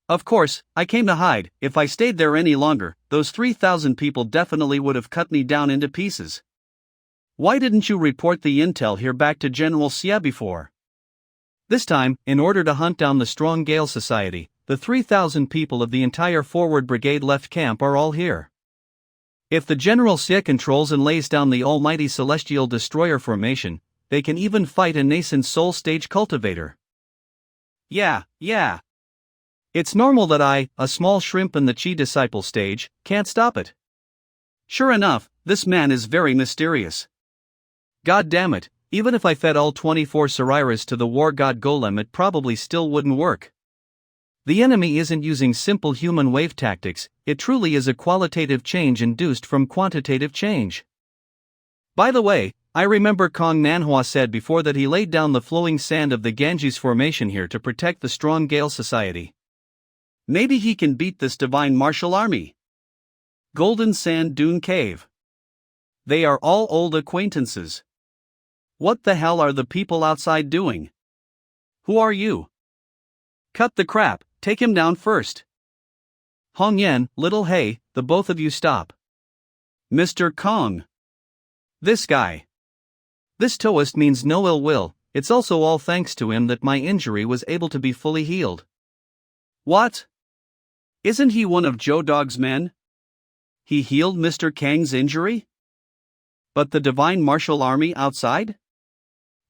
Of course, I came to hide. If I stayed there any longer, those 3,000 people definitely would have cut me down into pieces. Why didn't you report the intel here back to General Xie before? This time, in order to hunt down the strong Gale Society, the 3,000 people of the entire forward brigade left camp are all here. If the General Xie controls and lays down the almighty celestial destroyer formation, they can even fight a nascent soul stage cultivator. Yeah. It's normal that I, a small shrimp in the Chi disciple stage, can't stop it. Sure enough, this man is very mysterious. God damn it, even if I fed all 24 Sariras to the war god golem, it probably still wouldn't work. The enemy isn't using simple human wave tactics, it truly is a qualitative change induced from quantitative change. By the way, I remember Kong Manhwa said before that he laid down the flowing sand of the Ganges formation here to protect the strong Gale Society. Maybe he can beat this divine martial army. Golden Sand Dune Cave. They are all old acquaintances. What the hell are the people outside doing? Who are you? Cut the crap, take him down first. Hong Yen, little hey, the both of you stop. Mr. Kong. This guy. This toast means no ill will, it's also all thanks to him that my injury was able to be fully healed. What? Isn't he one of Joe Dog's men? He healed Mr. Kang's injury? But the divine martial army outside?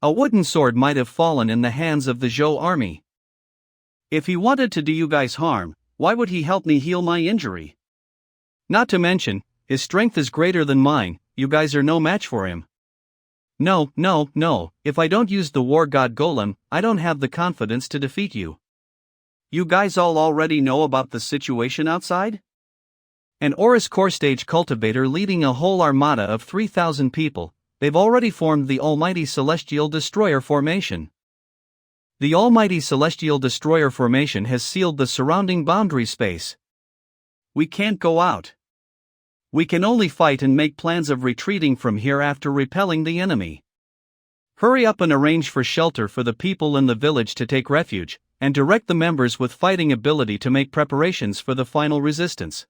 A wooden sword might have fallen in the hands of the Zhou army. If he wanted to do you guys harm, why would he help me heal my injury? Not to mention, his strength is greater than mine, you guys are no match for him. No, if I don't use the war god golem, I don't have the confidence to defeat you. You guys all already know about the situation outside? An Oris core stage cultivator leading a whole armada of 3,000 people, they've already formed the almighty celestial destroyer formation. The almighty celestial destroyer formation has sealed the surrounding boundary space. We can't go out. We can only fight and make plans of retreating from here after repelling the enemy. Hurry up and arrange for shelter for the people in the village to take refuge, and direct the members with fighting ability to make preparations for the final resistance.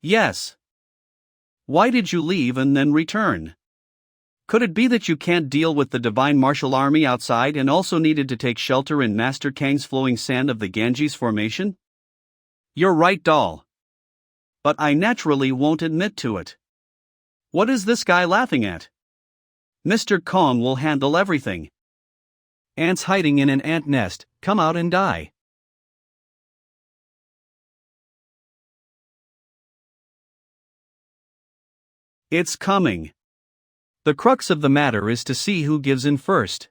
Yes. Why did you leave and then return? Could it be that you can't deal with the divine martial army outside and also needed to take shelter in Master Kang's flowing sand of the Ganges formation? You're right, doll. But I naturally won't admit to it. What is this guy laughing at? Mr. Kong will handle everything. Ants hiding in an ant nest, come out and die. It's coming. The crux of the matter is to see who gives in first.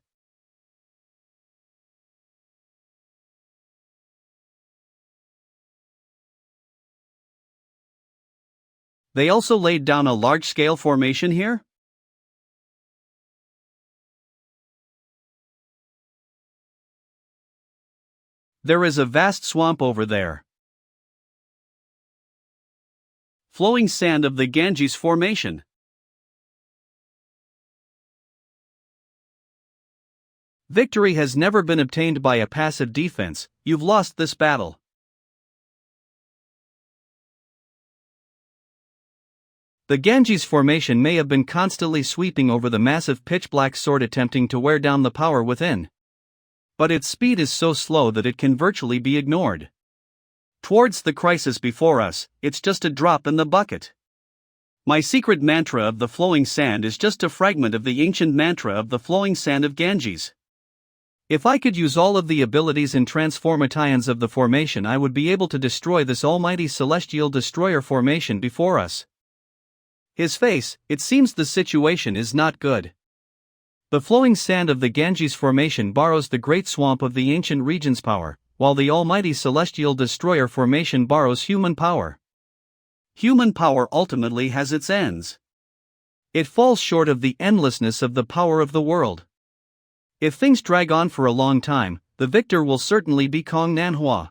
They also laid down a large-scale formation here? There is a vast swamp over there. Flowing sand of the Ganges formation. Victory has never been obtained by a passive defense, you've lost this battle. The Ganges formation may have been constantly sweeping over the massive pitch-black sword attempting to wear down the power within. But its speed is so slow that it can virtually be ignored. Towards the crisis before us, it's just a drop in the bucket. My secret mantra of the flowing sand is just a fragment of the ancient mantra of the flowing sand of Ganges. If I could use all of the abilities and transformations of the formation, I would be able to destroy this almighty celestial destroyer formation before us. His face, it seems the situation is not good. The flowing sand of the Ganges formation borrows the great swamp of the ancient region's power, while the almighty celestial destroyer formation borrows human power. Human power ultimately has its ends. It falls short of the endlessness of the power of the world. If things drag on for a long time, the victor will certainly be Kong Manhwa.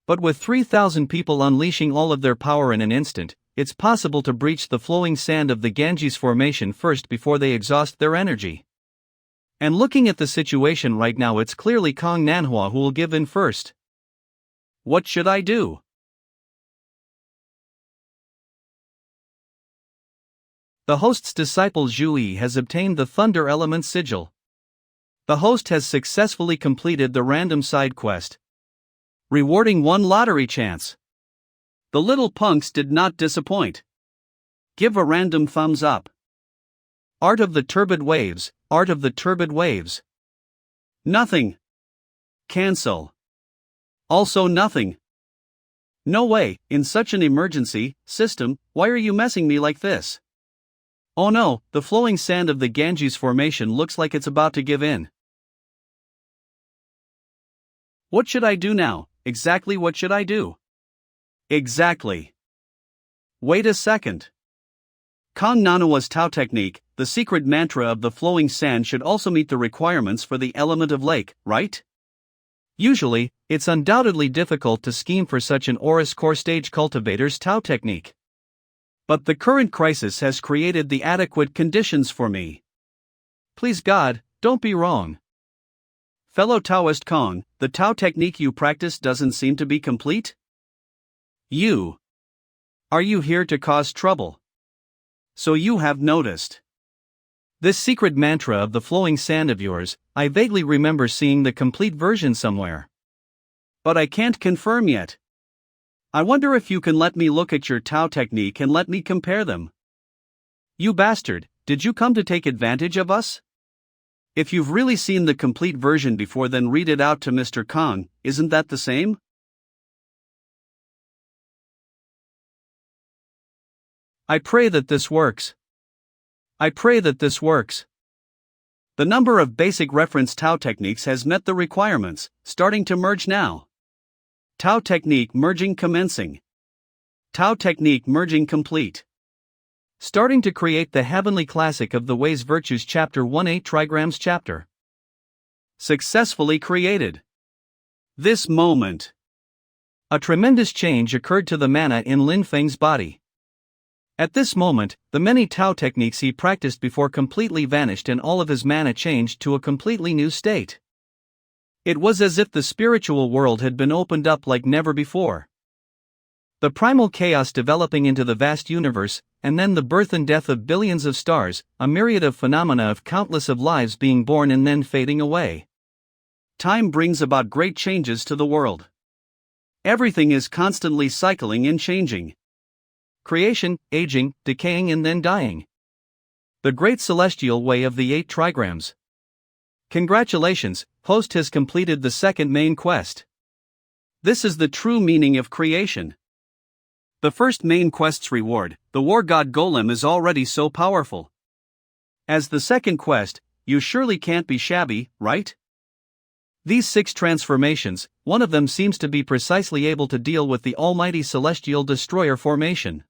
But with 3,000 people unleashing all of their power in an instant, it's possible to breach the flowing sand of the Ganges formation first before they exhaust their energy. And looking at the situation right now, it's clearly Kong Manhwa who will give in first. What should I do? The host's disciple Zhu Yi has obtained the Thunder Element Sigil. The host has successfully completed the random side quest, rewarding 1 lottery chance. The little punks did not disappoint. Give a random thumbs up. Art of the turbid waves, art of the turbid waves. Nothing. Cancel. Also nothing. No way, in such an emergency, system, why are you messing me like this? Oh no, the flowing sand of the Ganges formation looks like it's about to give in. What should I do now? Exactly what should I do? Exactly. Wait a second. Kong Manhwa's Tao technique, the secret mantra of the flowing sand should also meet the requirements for the element of lake, right? Usually, it's undoubtedly difficult to scheme for such an Oris core stage cultivator's Tao technique. But the current crisis has created the adequate conditions for me. Please God, don't be wrong. Fellow Taoist Kong, the Tao technique you practice doesn't seem to be complete? Are you here to cause trouble? So you have noticed. This secret mantra of the flowing sand of yours, I vaguely remember seeing the complete version somewhere. But I can't confirm yet. I wonder if you can let me look at your Tao technique and let me compare them. You bastard, did you come to take advantage of us? If you've really seen the complete version before, then read it out to Mr. Kong, isn't that the same? I pray that this works. I pray that this works. The number of basic reference Tao techniques has met the requirements, starting to merge now. Tao technique merging commencing. Tao technique merging complete. Starting to create the heavenly classic of the Ways Virtues Chapter 1-8 Trigrams Chapter. Successfully created. This moment. A tremendous change occurred to the mana in Lin Feng's body. At this moment, the many Tao techniques he practiced before completely vanished and all of his mana changed to a completely new state. It was as if the spiritual world had been opened up like never before. The primal chaos developing into the vast universe, and then the birth and death of billions of stars, a myriad of phenomena of countless of lives being born and then fading away. Time brings about great changes to the world. Everything is constantly cycling and changing. Creation, aging, decaying and then dying. The great celestial way of the 8 trigrams. Congratulations, host has completed the second main quest. This is the true meaning of creation. The first main quest's reward, the war god golem, is already so powerful. As the second quest, you surely can't be shabby, right? These 6 transformations, one of them seems to be precisely able to deal with the almighty celestial destroyer formation.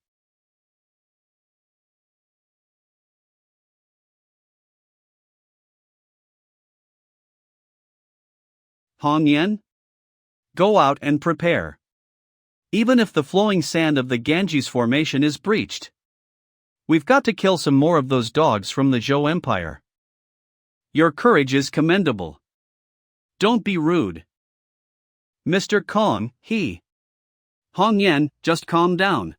Hong Yen? Go out and prepare. Even if the flowing sand of the Ganges formation is breached. We've got to kill some more of those dogs from the Zhou Empire. Your courage is commendable. Don't be rude. Mr. Kong, Hong Yen, just calm down.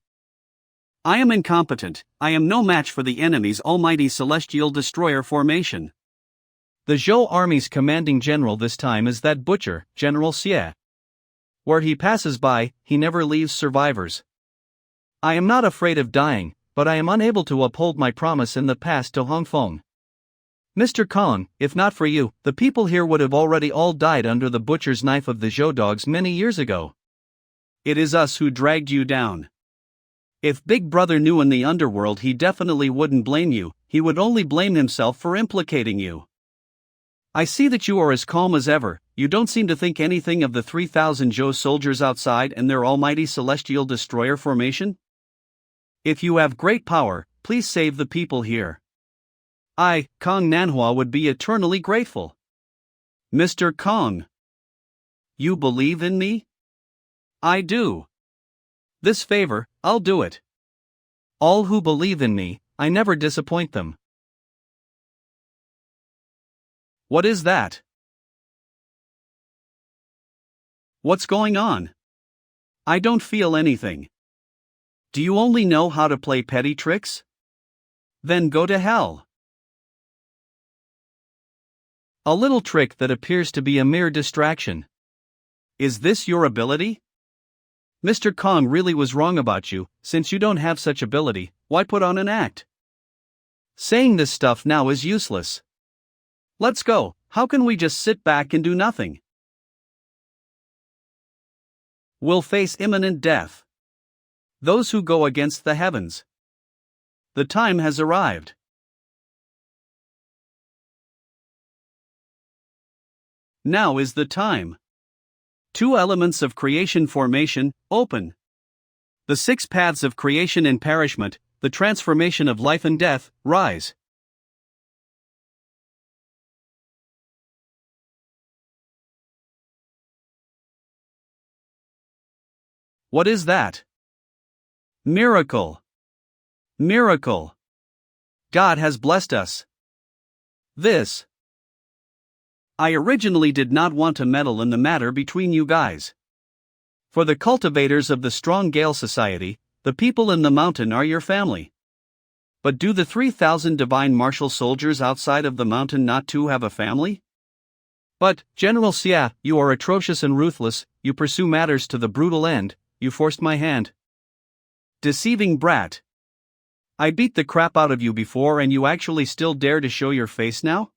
I am incompetent, I am no match for the enemy's almighty celestial destroyer formation. The Zhou army's commanding general this time is that butcher, General Xie. Where he passes by, he never leaves survivors. I am not afraid of dying, but I am unable to uphold my promise in the past to Hong Feng. Mr. Kong, if not for you, the people here would have already all died under the butcher's knife of the Zhou dogs many years ago. It is us who dragged you down. If Big Brother knew in the underworld, he definitely wouldn't blame you, he would only blame himself for implicating you. I see that you are as calm as ever, you don't seem to think anything of the 3,000 Zhou soldiers outside and their almighty celestial destroyer formation? If you have great power, please save the people here. I, Kong Manhwa, would be eternally grateful. Mr. Kong. You believe in me? I do. This favor, I'll do it. All who believe in me, I never disappoint them. What is that? What's going on? I don't feel anything. Do you only know how to play petty tricks? Then go to hell. A little trick that appears to be a mere distraction. Is this your ability? Mr. Kong really was wrong about you. Since you don't have such ability, why put on an act? Saying this stuff now is useless. Let's go. How can we just sit back and do nothing? Will face imminent death. Those who go against the heavens. The time has arrived. Now is the time. Two elements of creation formation, open. The six paths of creation and perishment, the transformation of life and death, rise. What is that? Miracle. Miracle. God has blessed us. This. I originally did not want to meddle in the matter between you guys. For the cultivators of the Strong Gale Society, the people in the mountain are your family. But do the 3,000 divine martial soldiers outside of the mountain not too have a family? But, General Xia, you are atrocious and ruthless, you pursue matters to the brutal end, you forced my hand. Deceiving brat. I beat the crap out of you before and you actually still dare to show your face now?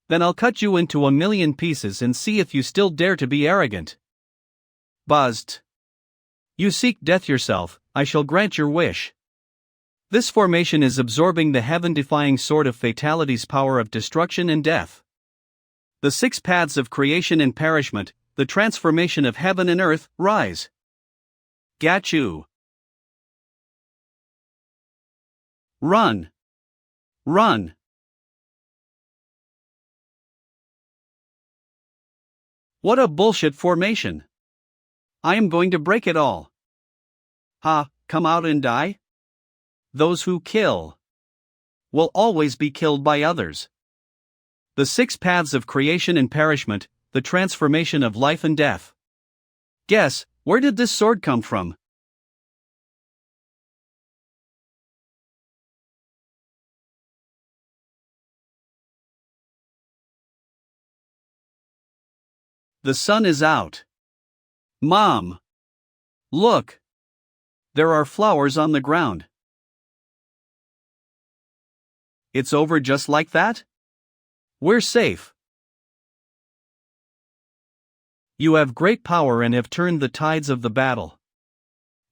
Then I'll cut you into 1,000,000 pieces and see if you still dare to be arrogant. Buzzed. You seek death yourself, I shall grant your wish. This formation is absorbing the heaven-defying sword of fatality's power of destruction and death. The six paths of creation and perishment, the transformation of heaven and earth, rise. Got you. Run. Run. What a bullshit formation. I am going to break it all. Ha, come out and die? Those who kill will always be killed by others. The six paths of creation and perishment, the transformation of life and death. Guess, where did this sword come from? The sun is out. Mom! Look! There are flowers on the ground. It's over just like that? We're safe. You have great power and have turned the tides of the battle.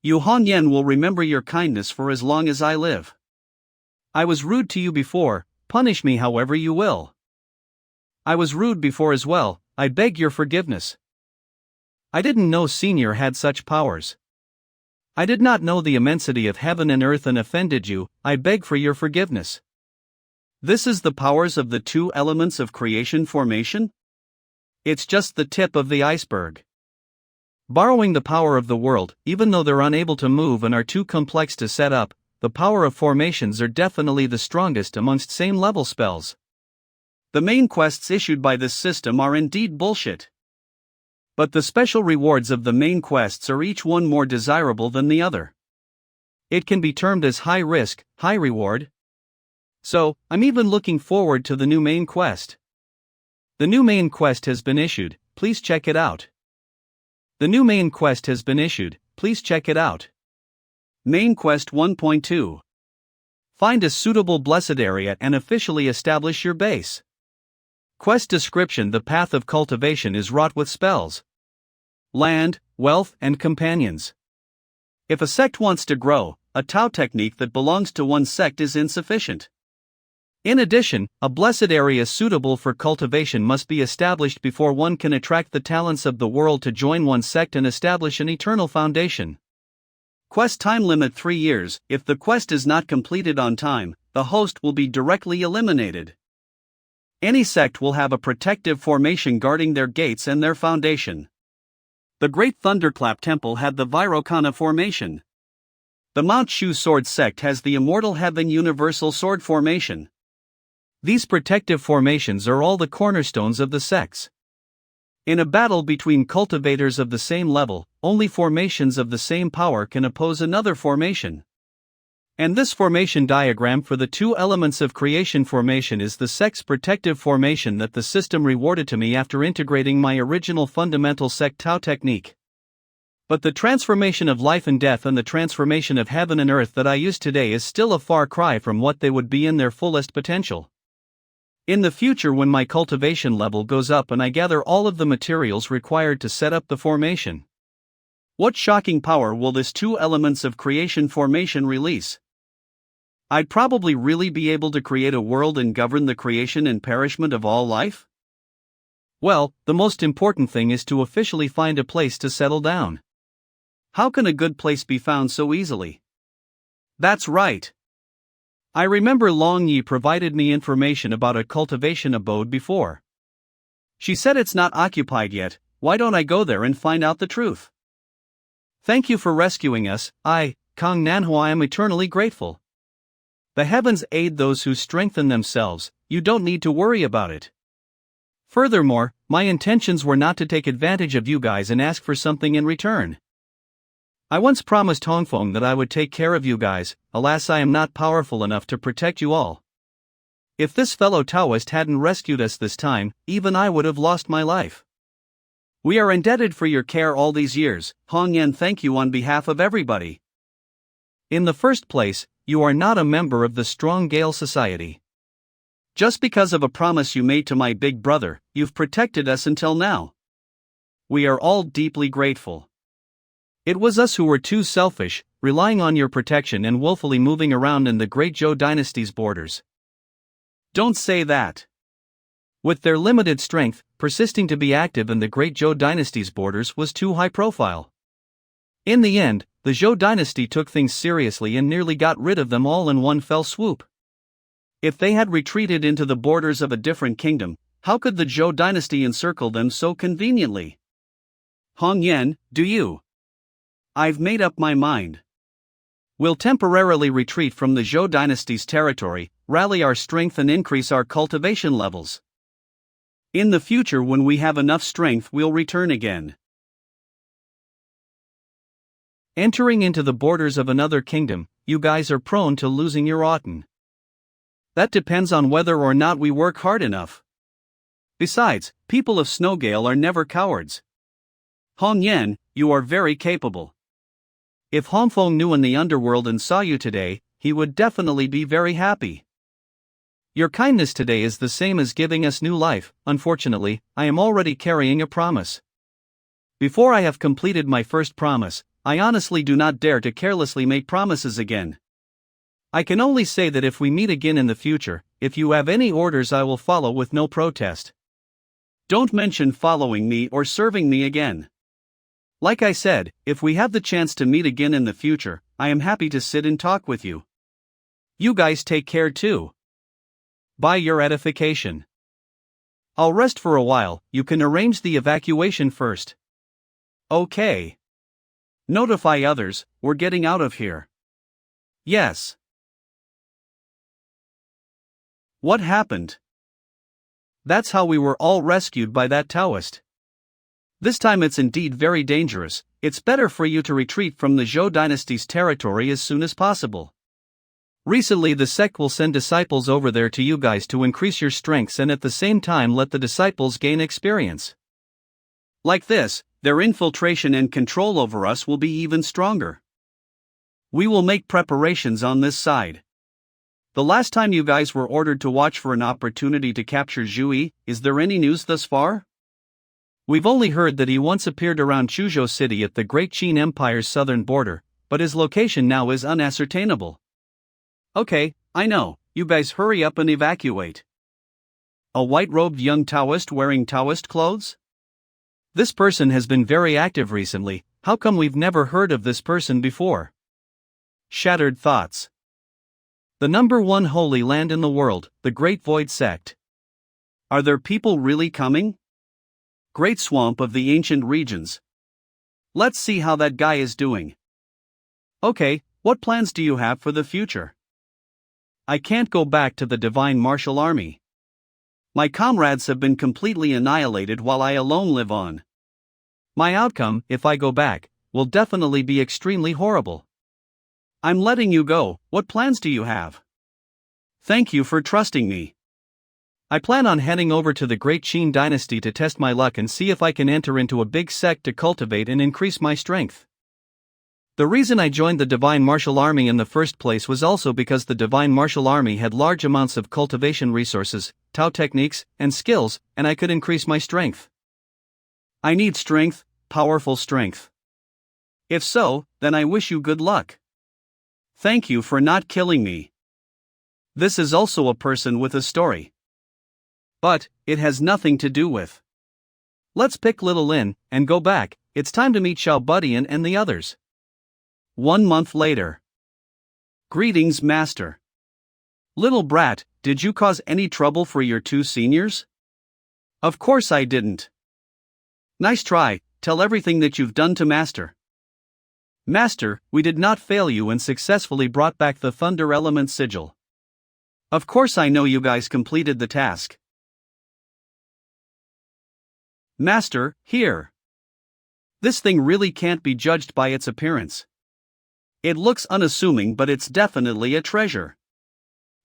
Yu Hanyan will remember your kindness for as long as I live. I was rude to you before, punish me however you will. I was rude before as well, I beg your forgiveness. I didn't know Senior had such powers. I did not know the immensity of heaven and earth and offended you, I beg for your forgiveness. This is the powers of the two elements of creation formation? It's just the tip of the iceberg. Borrowing the power of the world, even though they're unable to move and are too complex to set up, the power of formations are definitely the strongest amongst same-level spells. The main quests issued by this system are indeed bullshit. But the special rewards of the main quests are each one more desirable than the other. It can be termed as high risk, high reward. So, I'm even looking forward to the new main quest. The new main quest has been issued, please check it out. The new main quest has been issued, please check it out. Main Quest 1.2. Find a suitable blessed area and officially establish your base. Quest description: the path of cultivation is wrought with spells, land, wealth, and companions. If a sect wants to grow, a Tao technique that belongs to one sect is insufficient. In addition, a blessed area suitable for cultivation must be established before one can attract the talents of the world to join one sect and establish an eternal foundation. Quest time limit 3 years. If the quest is not completed on time, the host will be directly eliminated. Any sect will have a protective formation guarding their gates and their foundation. The Great Thunderclap Temple had the Vairocana formation. The Mount Shu Sword sect has the Immortal Heaven Universal Sword formation. These protective formations are all the cornerstones of the sects. In a battle between cultivators of the same level, only formations of the same power can oppose another formation. And this formation diagram for the two elements of creation formation is the sex protective formation that the system rewarded to me after integrating my original fundamental sect Tao technique. But the transformation of life and death and the transformation of heaven and earth that I use today is still a far cry from what they would be in their fullest potential. In the future, when my cultivation level goes up and I gather all of the materials required to set up the formation, what shocking power will this two elements of creation formation release? I'd probably really be able to create a world and govern the creation and perishment of all life? Well, the most important thing is to officially find a place to settle down. How can a good place be found so easily? That's right. I remember Long Yi provided me information about a cultivation abode before. She said it's not occupied yet. Why don't I go there and find out the truth? Thank you for rescuing us. Kong Nanhua, am eternally grateful. The heavens aid those who strengthen themselves. You don't need to worry about it. Furthermore, my intentions were not to take advantage of you guys and ask for something in return. I once promised Hongfeng that I would take care of you guys. Alas, I am not powerful enough to protect you all. If this fellow Taoist hadn't rescued us this time, even I would have lost my life. We are indebted for your care all these years, Hong Yan. Thank you on behalf of everybody. In the first place, you are not a member of the Strong Gale Society. Just because of a promise you made to my big brother, you've protected us until now. We are all deeply grateful. It was us who were too selfish, relying on your protection and willfully moving around in the Great Zhou dynasty's borders. Don't say that. With their limited strength, persisting to be active in the Great Zhou dynasty's borders was too high profile. In the end, the Zhou dynasty took things seriously and nearly got rid of them all in one fell swoop. If they had retreated into the borders of a different kingdom, how could the Zhou dynasty encircle them so conveniently? Hong Yan, do you? I've made up my mind. We'll temporarily retreat from the Zhou dynasty's territory, rally our strength and increase our cultivation levels. In the future, when we have enough strength, we'll return again. Entering into the borders of another kingdom, you guys are prone to losing your Auten. That depends on whether or not we work hard enough. Besides, people of Snowgale are never cowards. Hong Yan, you are very capable. If Hongfeng knew in the underworld and saw you today, he would definitely be very happy. Your kindness today is the same as giving us new life. Unfortunately, I am already carrying a promise. Before I have completed my first promise, I honestly do not dare to carelessly make promises again. I can only say that if we meet again in the future, if you have any orders, I will follow with no protest. Don't mention following me or serving me again. Like I said, if we have the chance to meet again in the future, I am happy to sit and talk with you. You guys take care too. By your edification. I'll rest for a while. You can arrange the evacuation first. Okay. Notify others, we're getting out of here. Yes. What happened? That's how we were all rescued by that Taoist. This time it's indeed very dangerous. It's better for you to retreat from the Zhou dynasty's territory as soon as possible. Recently the sect will send disciples over there to you guys to increase your strengths and at the same time let the disciples gain experience. Like this, their infiltration and control over us will be even stronger. We will make preparations on this side. The last time you guys were ordered to watch for an opportunity to capture Zhui, is there any news thus far? We've only heard that he once appeared around Chuzhou City at the Great Qin Empire's southern border, but his location now is unascertainable. Okay, I know, you guys hurry up and evacuate. A white-robed young Taoist wearing Taoist clothes? This person has been very active recently. How come we've never heard of this person before? Shattered thoughts. The number one holy land in the world, the Great Void Sect. Are there people really coming? Great swamp of the ancient regions. Let's see how that guy is doing. Okay, what plans do you have for the future? I can't go back to the Divine Martial Army. My comrades have been completely annihilated while I alone live on. My outcome, if I go back, will definitely be extremely horrible. I'm letting you go. What plans do you have? Thank you for trusting me. I plan on heading over to the Great Qin Dynasty to test my luck and see if I can enter into a big sect to cultivate and increase my strength. The reason I joined the Divine Martial Army in the first place was also because the Divine Martial Army had large amounts of cultivation resources, Tao techniques, and skills, and I could increase my strength. I need strength, powerful strength. If so, then I wish you good luck. Thank you for not killing me. This is also a person with a story. But it has nothing to do with. Let's pick Little Lin and go back. It's time to meet Xiao Budian and the others. 1 month later. Greetings, Master. Little brat, did you cause any trouble for your 2 seniors? Of course I didn't. Nice try, tell everything that you've done to Master. Master, we did not fail you and successfully brought back the Thunder Element Sigil. Of course I know you guys completed the task. Master, here. This thing really can't be judged by its appearance. It looks unassuming, but it's definitely a treasure.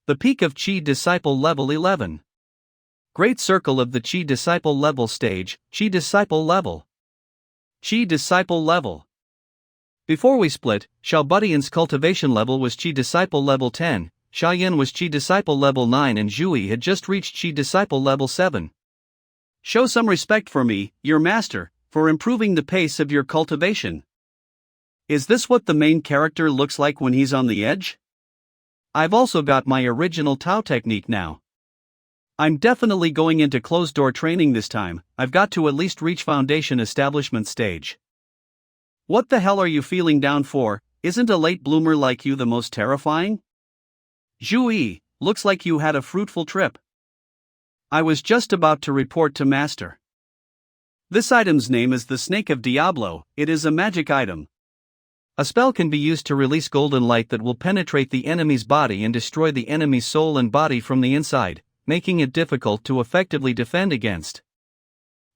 The peak of Qi Disciple Level 11. Great Circle of the Qi Disciple Level Stage, Qi Disciple Level. Qi Disciple Level. Before we split, Xiao Budian's cultivation level was Qi Disciple Level 10, Xiaoyan was Qi Disciple Level 9 and Zhui had just reached Qi Disciple Level 7. Show some respect for me, your master, for improving the pace of your cultivation. Is this what the main character looks like when he's on the edge? I've also got my original Tao technique now. I'm definitely going into closed-door training this time. I've got to at least reach foundation establishment stage. What the hell are you feeling down for? Isn't a late bloomer like you the most terrifying? Zhui, looks like you had a fruitful trip. I was just about to report to Master. This item's name is the Snake of Diablo. It is a magic item. A spell can be used to release golden light that will penetrate the enemy's body and destroy the enemy's soul and body from the inside, making it difficult to effectively defend against.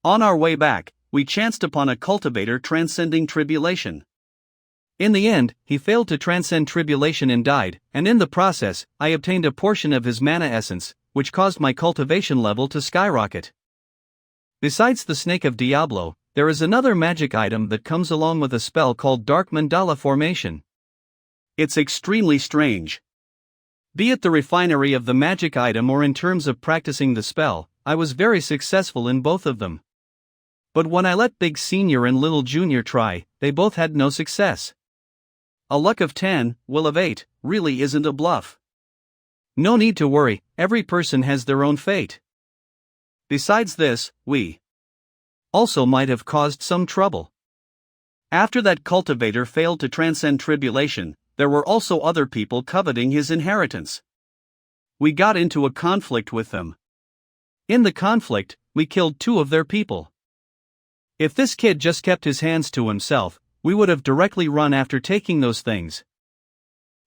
On our way back, we chanced upon a cultivator transcending tribulation. In the end, he failed to transcend tribulation and died, and in the process, I obtained a portion of his mana essence, which caused my cultivation level to skyrocket. Besides the Snake of Diablo, there is another magic item that comes along with a spell called Dark Mandala Formation. It's extremely strange. Be it the refinery of the magic item or in terms of practicing the spell, I was very successful in both of them. But when I let Big Senior and Little Junior try, they both had no success. A luck of 10, will of 8, really isn't a bluff. No need to worry, every person has their own fate. Besides this, we also might have caused some trouble. After that cultivator failed to transcend tribulation, there were also other people coveting his inheritance. We got into a conflict with them. In the conflict, we killed 2 of their people. If this kid just kept his hands to himself, we would have directly run after taking those things.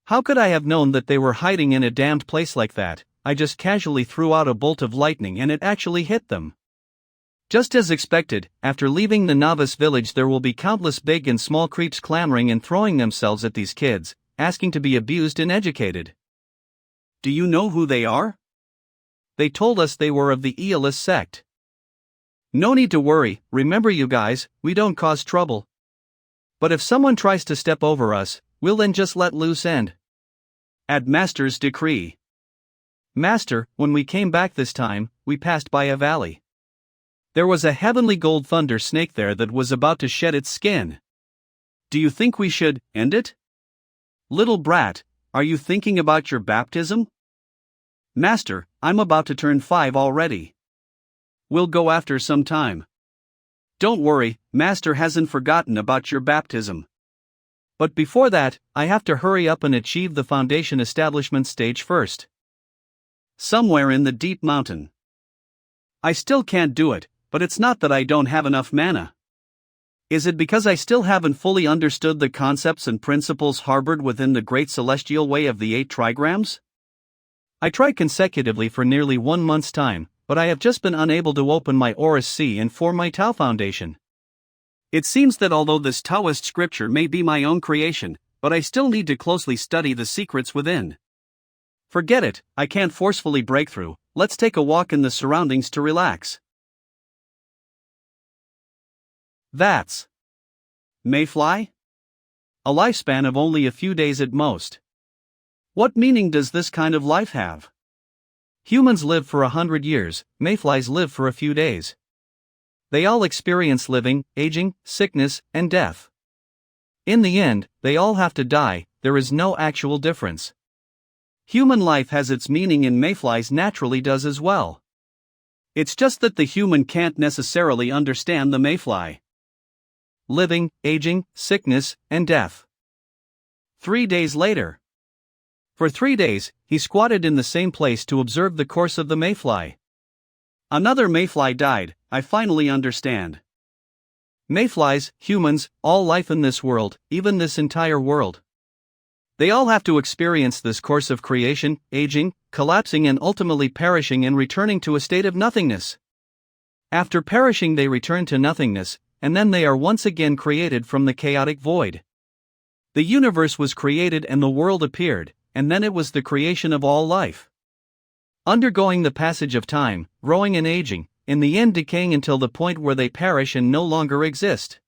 How could I have known that they were hiding in a damned place like that? I just casually threw out a bolt of lightning and it actually hit them. Just as expected, after leaving the novice village there will be countless big and small creeps clamoring and throwing themselves at these kids, asking to be abused and educated. Do you know who they are? They told us they were of the Aeolus sect. No need to worry, remember you guys, we don't cause trouble. But if someone tries to step over us, we'll then just let loose and at Master's decree. Master, when we came back this time, we passed by a valley. There was a heavenly gold thunder snake there that was about to shed its skin. Do you think we should end it? Little brat, are you thinking about your baptism? Master, I'm about to turn 5 already. We'll go after some time. Don't worry, Master hasn't forgotten about your baptism. But before that, I have to hurry up and achieve the foundation establishment stage first. Somewhere in the deep mountain. I still can't do it, but it's not that I don't have enough mana. Is it because I still haven't fully understood the concepts and principles harbored within the great celestial way of the 8 trigrams? I tried consecutively for nearly 1 month's time, but I have just been unable to open my Horus C and form my Tao foundation. It seems that although this Taoist scripture may be my own creation, but I still need to closely study the secrets within. Forget it, I can't forcefully break through. Let's take a walk in the surroundings to relax. That's Mayfly? A lifespan of only a few days at most. What meaning does this kind of life have? Humans live for 100 years, mayflies live for a few days. They all experience living, aging, sickness, and death. In the end, they all have to die. There is no actual difference. Human life has its meaning and mayflies naturally does as well. It's just that the human can't necessarily understand the mayfly. Living, aging, sickness, and death. 3 days later. For 3 days, he squatted in the same place to observe the course of the mayfly. Another mayfly died. I finally understand. Mayflies, humans, all life in this world, even this entire world. They all have to experience this course of creation, aging, collapsing, and ultimately perishing and returning to a state of nothingness. After perishing, they return to nothingness, and then they are once again created from the chaotic void. The universe was created and the world appeared, and then it was the creation of all life. Undergoing the passage of time, growing and aging, in the end decaying until the point where they perish and no longer exist.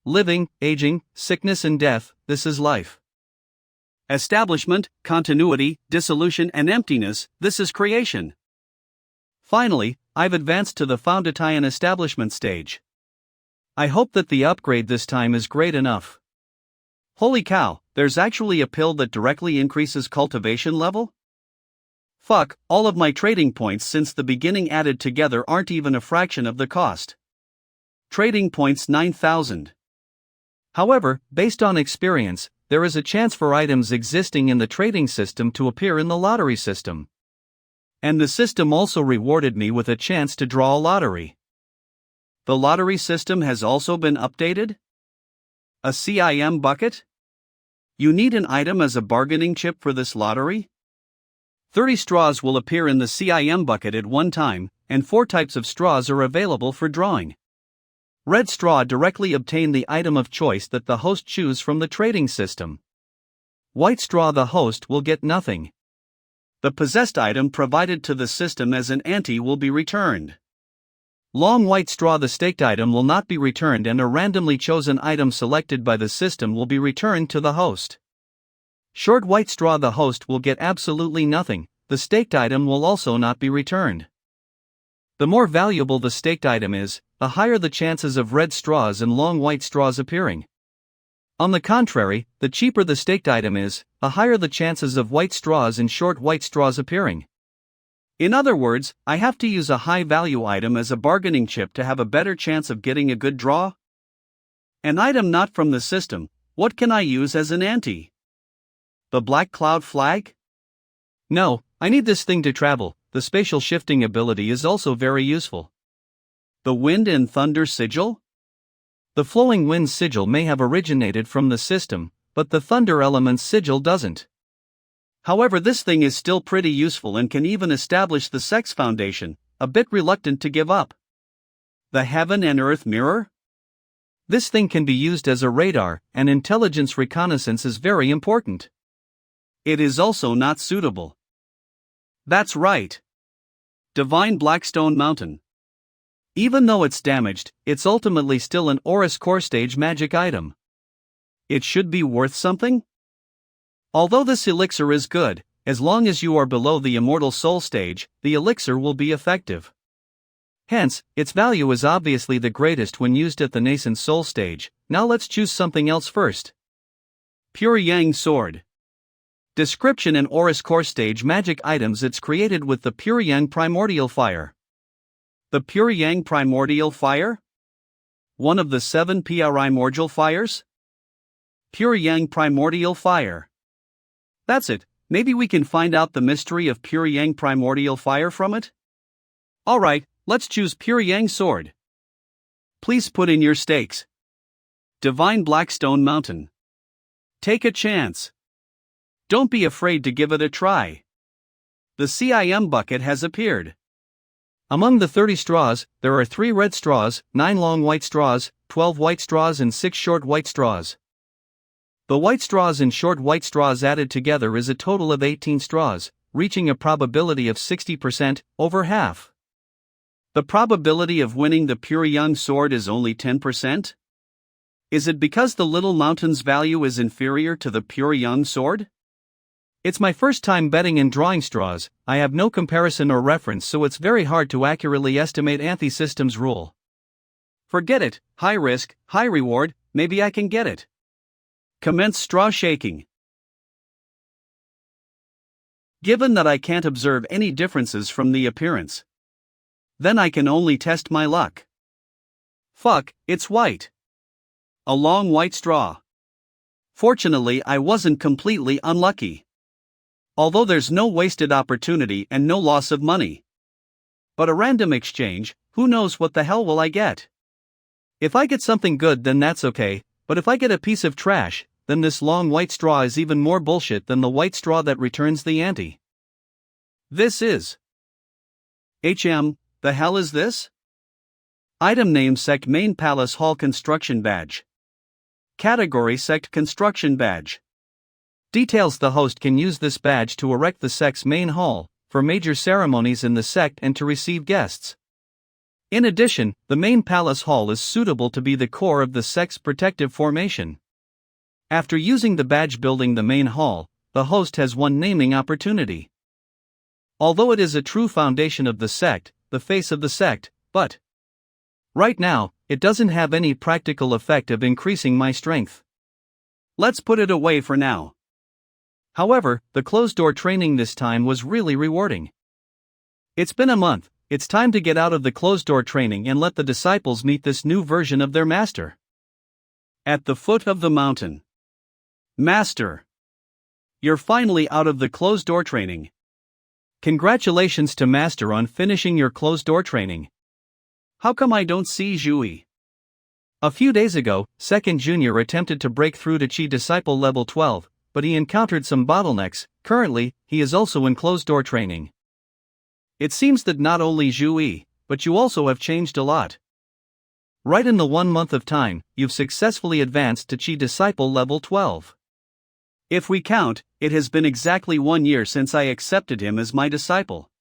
Living, aging, sickness and death, this is life. Establishment, continuity, dissolution and emptiness, this is creation. Finally, I've advanced to the Foundation establishment stage. I hope that the upgrade this time is great enough. Holy cow, there's actually a pill that directly increases cultivation level? Fuck, all of my trading points since the beginning added together aren't even a fraction of the cost. Trading points 9,000. However, based on experience, there is a chance for items existing in the trading system to appear in the lottery system. And the system also rewarded me with a chance to draw a lottery. The lottery system has also been updated? A CIM bucket? You need an item as a bargaining chip for this lottery? 30 straws will appear in the CIM bucket at one time, and 4 types of straws are available for drawing. Red straw directly obtain the item of choice that the host choose from the trading system. White straw the host will get nothing. The possessed item provided to the system as an ante will be returned. Long white straw the staked item will not be returned and a randomly chosen item selected by the system will be returned to the host. Short white straw the host will get absolutely nothing, the staked item will also not be returned. The more valuable the staked item is, the higher the chances of red straws and long white straws appearing. On the contrary, the cheaper the staked item is, the higher the chances of white straws and short white straws appearing. In other words, I have to use a high-value item as a bargaining chip to have a better chance of getting a good draw? An item not from the system, what can I use as an ante? The black cloud flag? No, I need this thing to travel. The spatial shifting ability is also very useful. The wind and thunder sigil? The flowing wind sigil may have originated from the system, but the thunder element's sigil doesn't. However, this thing is still pretty useful and can even establish the sex foundation, a bit reluctant to give up. The heaven and earth mirror? This thing can be used as a radar, and intelligence reconnaissance is very important. It is also not suitable. That's right. Divine Blackstone Mountain. Even though it's damaged, it's ultimately still an Oris Core Stage magic item. It should be worth something? Although this elixir is good, as long as you are below the Immortal Soul stage, the elixir will be effective. Hence, its value is obviously the greatest when used at the nascent soul stage. Now let's choose something else first. Pure Yang Sword. Description and Oris Core Stage magic items. It's created with the Pure Yang Primordial Fire. The Pure Yang Primordial Fire? One of the 7 Primordial Fires? Pure Yang Primordial Fire. That's it, maybe we can find out the mystery of Pure Yang Primordial Fire from it? Alright, let's choose Pure Yang Sword. Please put in your stakes. Divine Blackstone Mountain. Take a chance. Don't be afraid to give it a try. The CIM bucket has appeared. Among the 30 straws, there are 3 red straws, 9 long white straws, 12 white straws and 6 short white straws. The white straws and short white straws added together is a total of 18 straws, reaching a probability of 60%, over half. The probability of winning the pure young sword is only 10%? Is it because the little mountain's value is inferior to the pure young sword? It's my first time betting and drawing straws. I have no comparison or reference, so it's very hard to accurately estimate Anthe System's rule. Forget it, high risk, high reward, maybe I can get it. Commence straw shaking. Given that I can't observe any differences from the appearance, then I can only test my luck. Fuck, it's white. A long white straw. Fortunately, I wasn't completely unlucky. Although there's no wasted opportunity and no loss of money. But a random exchange, who knows what the hell will I get? If I get something good, then that's okay, but if I get a piece of trash, then this long white straw is even more bullshit than the white straw that returns the ante. This is the hell is this? Item name Sect Main Palace Hall Construction Badge. Category Sect Construction Badge. Details: the host can use this badge to erect the sect's main hall, for major ceremonies in the sect and to receive guests. In addition, the main palace hall is suitable to be the core of the sect's protective formation. After using the badge building the main hall, the host has one naming opportunity. Although it is a true foundation of the sect, the face of the sect, but right now, it doesn't have any practical effect of increasing my strength. Let's put it away for now. However, the closed-door training this time was really rewarding. It's been a month, it's time to get out of the closed-door training and let the disciples meet this new version of their master. At the foot of the mountain. Master. You're finally out of the closed-door training. Congratulations to Master on finishing your closed-door training. How come I don't see Zhui? A few days ago, Second Junior attempted to break through to Chi Disciple level 12, but he encountered some bottlenecks. Currently, he is also in closed-door training. It seems that not only Zhui, but you also have changed a lot. Right in the 1 month of time, you've successfully advanced to Chi Disciple level 12. If we count, it has been exactly 1 year since I accepted him as my disciple.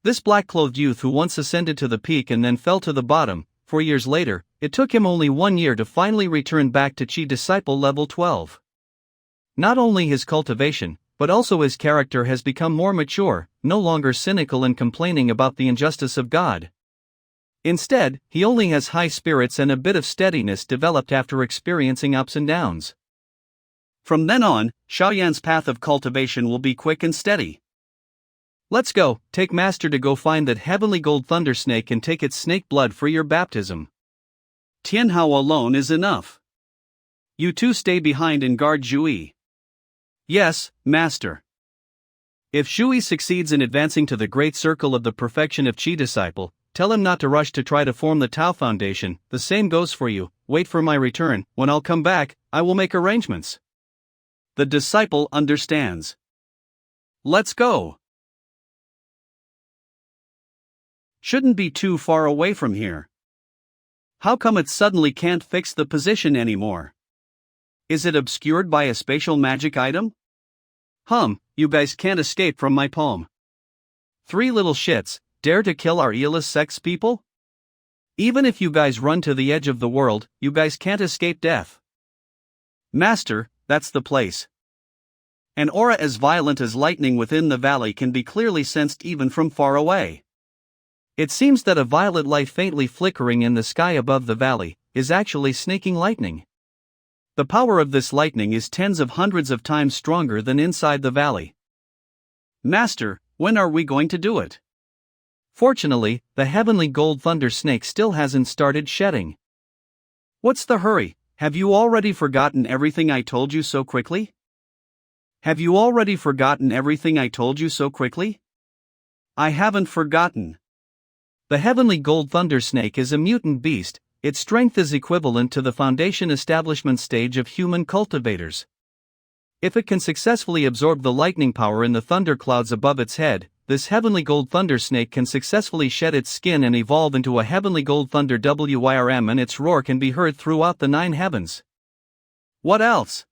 This black-clothed youth who once ascended to the peak and then fell to the bottom, 4 years later, it took him only 1 year to finally return back to Chi Disciple level 12. Not only his cultivation, but also his character has become more mature, no longer cynical and complaining about the injustice of God. Instead, he only has high spirits and a bit of steadiness developed after experiencing ups and downs. From then on, Xiaoyan's path of cultivation will be quick and steady. Let's go, take Master to go find that heavenly gold thunder snake and take its snake blood for your baptism. Tianhao alone is enough. You two stay behind and guard Zhui. Yes, Master. If Zhui succeeds in advancing to the great circle of the perfection of Chi Disciple, tell him not to rush to try to form the Tao Foundation. The same goes for you. Wait for my return. When I'll come back, I will make arrangements. The disciple understands. Let's go. Shouldn't be too far away from here. How come it suddenly can't fix the position anymore? Is it obscured by a spatial magic item? You guys can't escape from my palm. 3 little shits, dare to kill our Eolus sex people? Even if you guys run to the edge of the world, you guys can't escape death. Master, that's the place. An aura as violent as lightning within the valley can be clearly sensed even from far away. It seems that a violet light faintly flickering in the sky above the valley is actually snaking lightning. The power of this lightning is tens of hundreds of times stronger than inside the valley. Master, when are we going to do it? Fortunately, the heavenly gold thunder snake still hasn't started shedding. What's the hurry? Have you already forgotten everything I told you so quickly? Have you already forgotten everything I told you so quickly? I haven't forgotten. The heavenly gold thunder snake is a mutant beast. Its strength is equivalent to the foundation establishment stage of human cultivators. If it can successfully absorb the lightning power in the thunderclouds above its head, this heavenly gold thunder snake can successfully shed its skin and evolve into a heavenly gold thunder WYRM, and its roar can be heard throughout the 9 heavens. What else?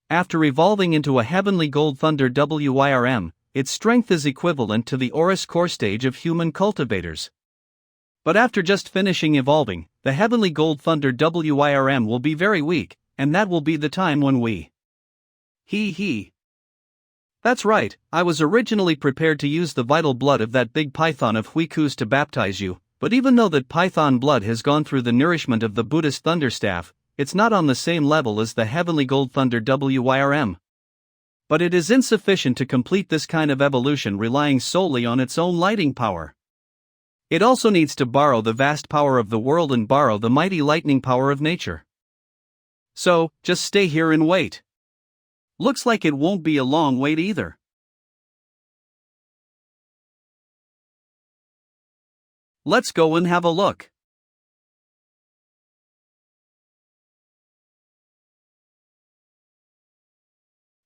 After evolving into a heavenly gold thunder WYRM, its strength is equivalent to the Aurus core stage of human cultivators. But after just finishing evolving, the heavenly gold thunder WYRM will be very weak, and that will be the time when we. Hee. That's right, I was originally prepared to use the vital blood of that big python of Huiku's to baptize you, but even though that python blood has gone through the nourishment of the Buddhist thunderstaff, it's not on the same level as the heavenly gold thunder WYRM. But it is insufficient to complete this kind of evolution relying solely on its own lighting power. It also needs to borrow the vast power of the world and borrow the mighty lightning power of nature. So, just stay here and wait. Looks like it won't be a long wait either. Let's go and have a look.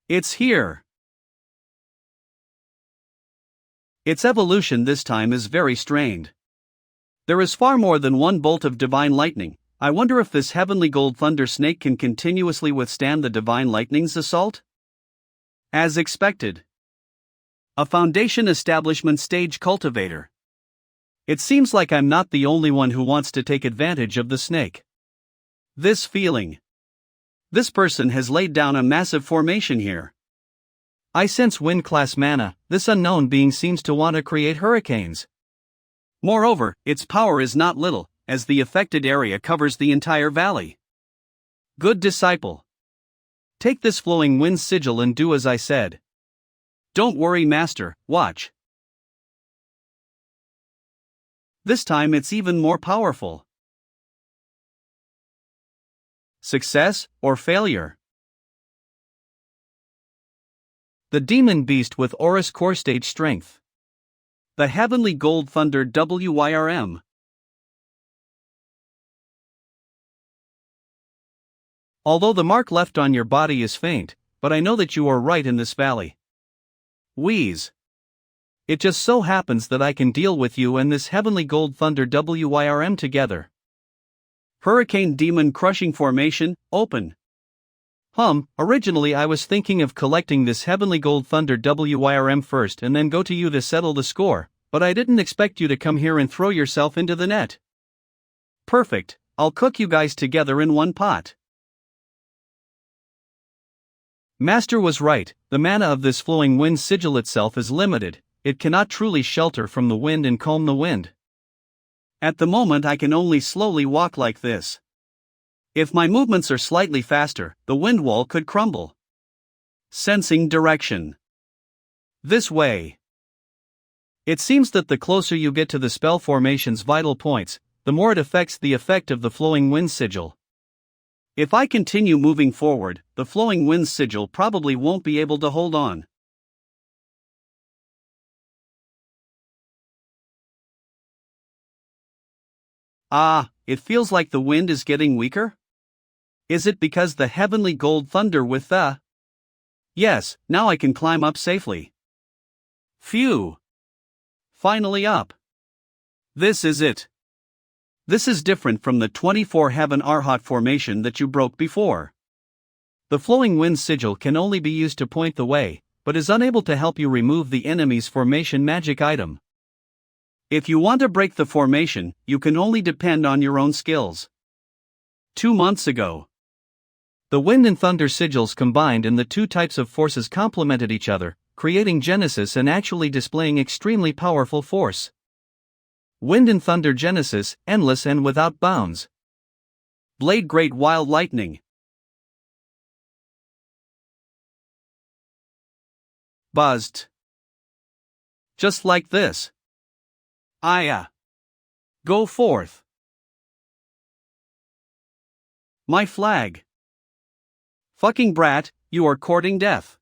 It's here. Its evolution this time is very strained. There is far more than one bolt of divine lightning. I wonder if this heavenly gold thunder snake can continuously withstand the divine lightning's assault? As expected. A foundation establishment stage cultivator. It seems like I'm not the only one who wants to take advantage of the snake. This feeling. This person has laid down a massive formation here. I sense wind class mana. This unknown being seems to want to create hurricanes. Moreover, its power is not little, as the affected area covers the entire valley. Good disciple. Take this flowing wind sigil and do as I said. Don't worry, master, watch. This time it's even more powerful. Success or failure? The demon beast with Aurus core stage strength. The heavenly gold thunder WYRM. Although the mark left on your body is faint, but I know that you are right in this valley. Wheeze. It just so happens that I can deal with you and this heavenly gold thunder WYRM together. Hurricane Demon Crushing Formation, open. Originally I was thinking of collecting this heavenly gold thunder WYRM first and then go to you to settle the score, but I didn't expect you to come here and throw yourself into the net. Perfect, I'll cook you guys together in one pot. Master was right, the mana of this flowing wind sigil itself is limited, it cannot truly shelter from the wind and calm the wind. At the moment I can only slowly walk like this. If my movements are slightly faster, the wind wall could crumble. Sensing direction. This way. It seems that the closer you get to the spell formation's vital points, the more it affects the effect of the flowing wind sigil. If I continue moving forward, the flowing wind sigil probably won't be able to hold on. It feels like the wind is getting weaker? Is it because the heavenly gold thunder with the... Yes, now I can climb up safely. Phew! Finally up. This is it. This is different from the 24 Heaven Arhat formation that you broke before. The flowing wind sigil can only be used to point the way, but is unable to help you remove the enemy's formation magic item. If you want to break the formation, you can only depend on your own skills. 2 months ago, the wind and thunder sigils combined and the two types of forces complemented each other, creating Genesis and actually displaying extremely powerful force. Wind and thunder Genesis, endless and without bounds. Blade Great Wild Lightning. Buzzed. Just like this. Go forth. My flag. Fucking brat, you are courting death.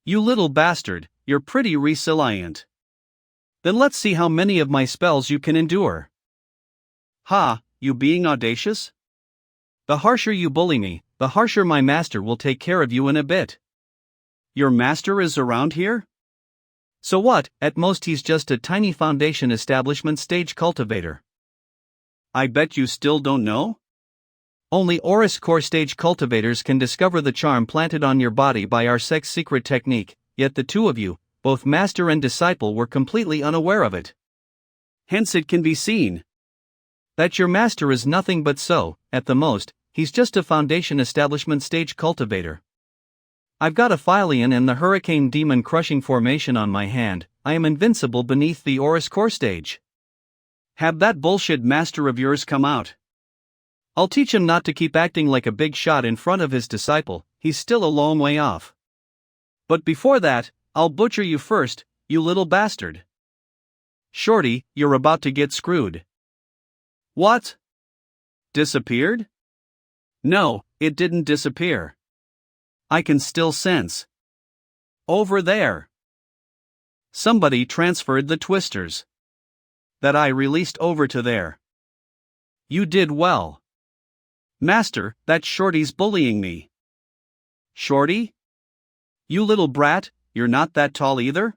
You little bastard, you're pretty resilient. Then let's see how many of my spells you can endure. You being audacious? The harsher you bully me, the harsher my master will take care of you in a bit. Your master is around here? So what, at most he's just a tiny foundation establishment stage cultivator. I bet you still don't know? Only Oris Core Stage cultivators can discover the charm planted on your body by our sect's secret technique, yet the two of you, both master and disciple, were completely unaware of it. Hence it can be seen that your master is nothing but at the most, he's just a foundation establishment stage cultivator. I've got a Philion and the Hurricane Demon crushing formation on my hand. I am invincible beneath the Oris Core Stage. Have that bullshit master of yours come out. I'll teach him not to keep acting like a big shot in front of his disciple, he's still a long way off. But before that, I'll butcher you first, you little bastard. Shorty, you're about to get screwed. What? Disappeared? No, it didn't disappear. I can still sense. Over there. Somebody transferred the twisters that I released over to there. You did well. Master, that Shorty's bullying me. Shorty? You little brat, you're not that tall either?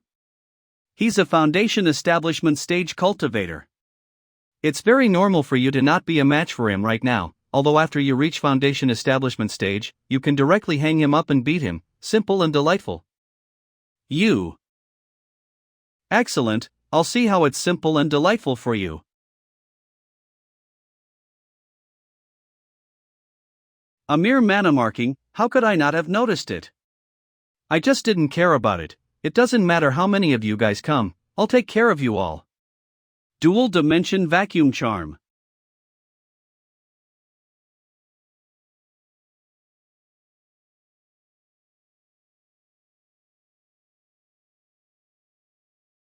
He's a foundation establishment stage cultivator. It's very normal for you to not be a match for him right now, although after you reach foundation establishment stage, you can directly hang him up and beat him, simple and delightful. You. Excellent, I'll see how it's simple and delightful for you. A mere mana marking, how could I not have noticed it? I just didn't care about it. It doesn't matter how many of you guys come, I'll take care of you all. Dual Dimension Vacuum Charm.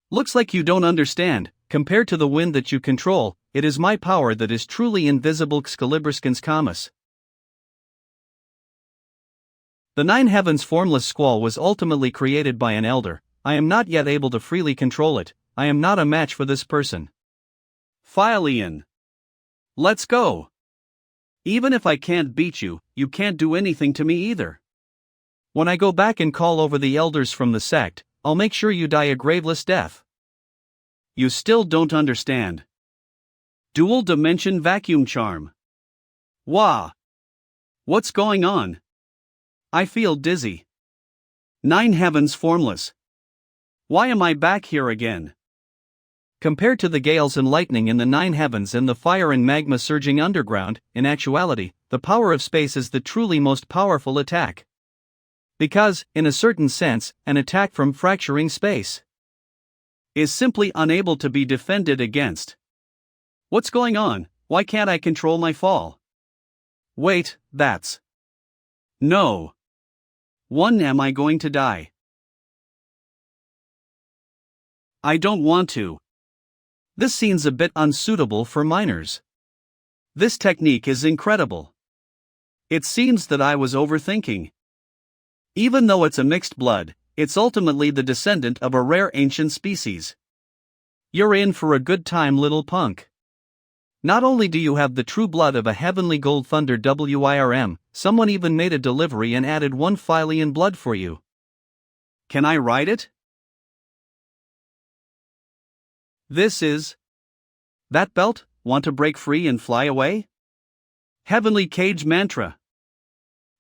Looks like you don't understand. Compared to the wind that you control, it is my power that is truly invisible. Xcalibriscans Camus. The Nine Heavens formless squall was ultimately created by an elder. I am not yet able to freely control it. I am not a match for this person. Philion. Let's go. Even if I can't beat you, you can't do anything to me either. When I go back and call over the elders from the sect, I'll make sure you die a graveless death. You still don't understand. Dual Dimension Vacuum Charm. Wah! What's going on? I feel dizzy. Nine Heavens formless. Why am I back here again? Compared to the gales and lightning in the Nine Heavens and the fire and magma surging underground, in actuality, the power of space is the truly most powerful attack. Because, in a certain sense, an attack from fracturing space is simply unable to be defended against. What's going on? Why can't I control my fall? Wait, that's... No. When am I going to die? I don't want to. This seems a bit unsuitable for minors. This technique is incredible. It seems that I was overthinking. Even though it's a mixed blood, it's ultimately the descendant of a rare ancient species. You're in for a good time, little punk. Not only do you have the true blood of a heavenly gold thunder WIRM, someone even made a delivery and added one Philion blood for you. Can I ride it? This is... That belt? Want to break free and fly away? Heavenly Cage Mantra.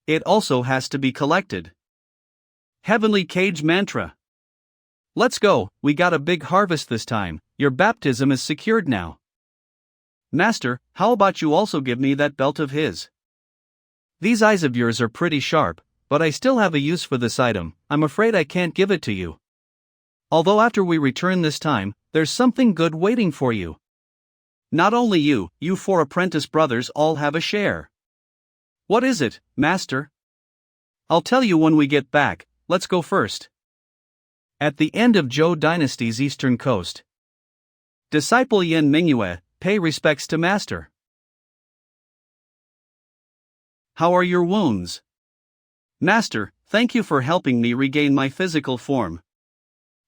It also has to be collected. Heavenly Cage Mantra. Let's go, we got a big harvest this time, your baptism is secured now. Master, how about you also give me that belt of his? These eyes of yours are pretty sharp, but I still have a use for this item. I'm afraid I can't give it to you. Although after we return this time, there's something good waiting for you. Not only you 4 apprentice brothers all have a share. What is it, Master? I'll tell you when we get back, let's go first. At the end of Zhou Dynasty's eastern coast. Disciple Yin Mingyue, pay respects to Master. How are your wounds? Master, thank you for helping me regain my physical form.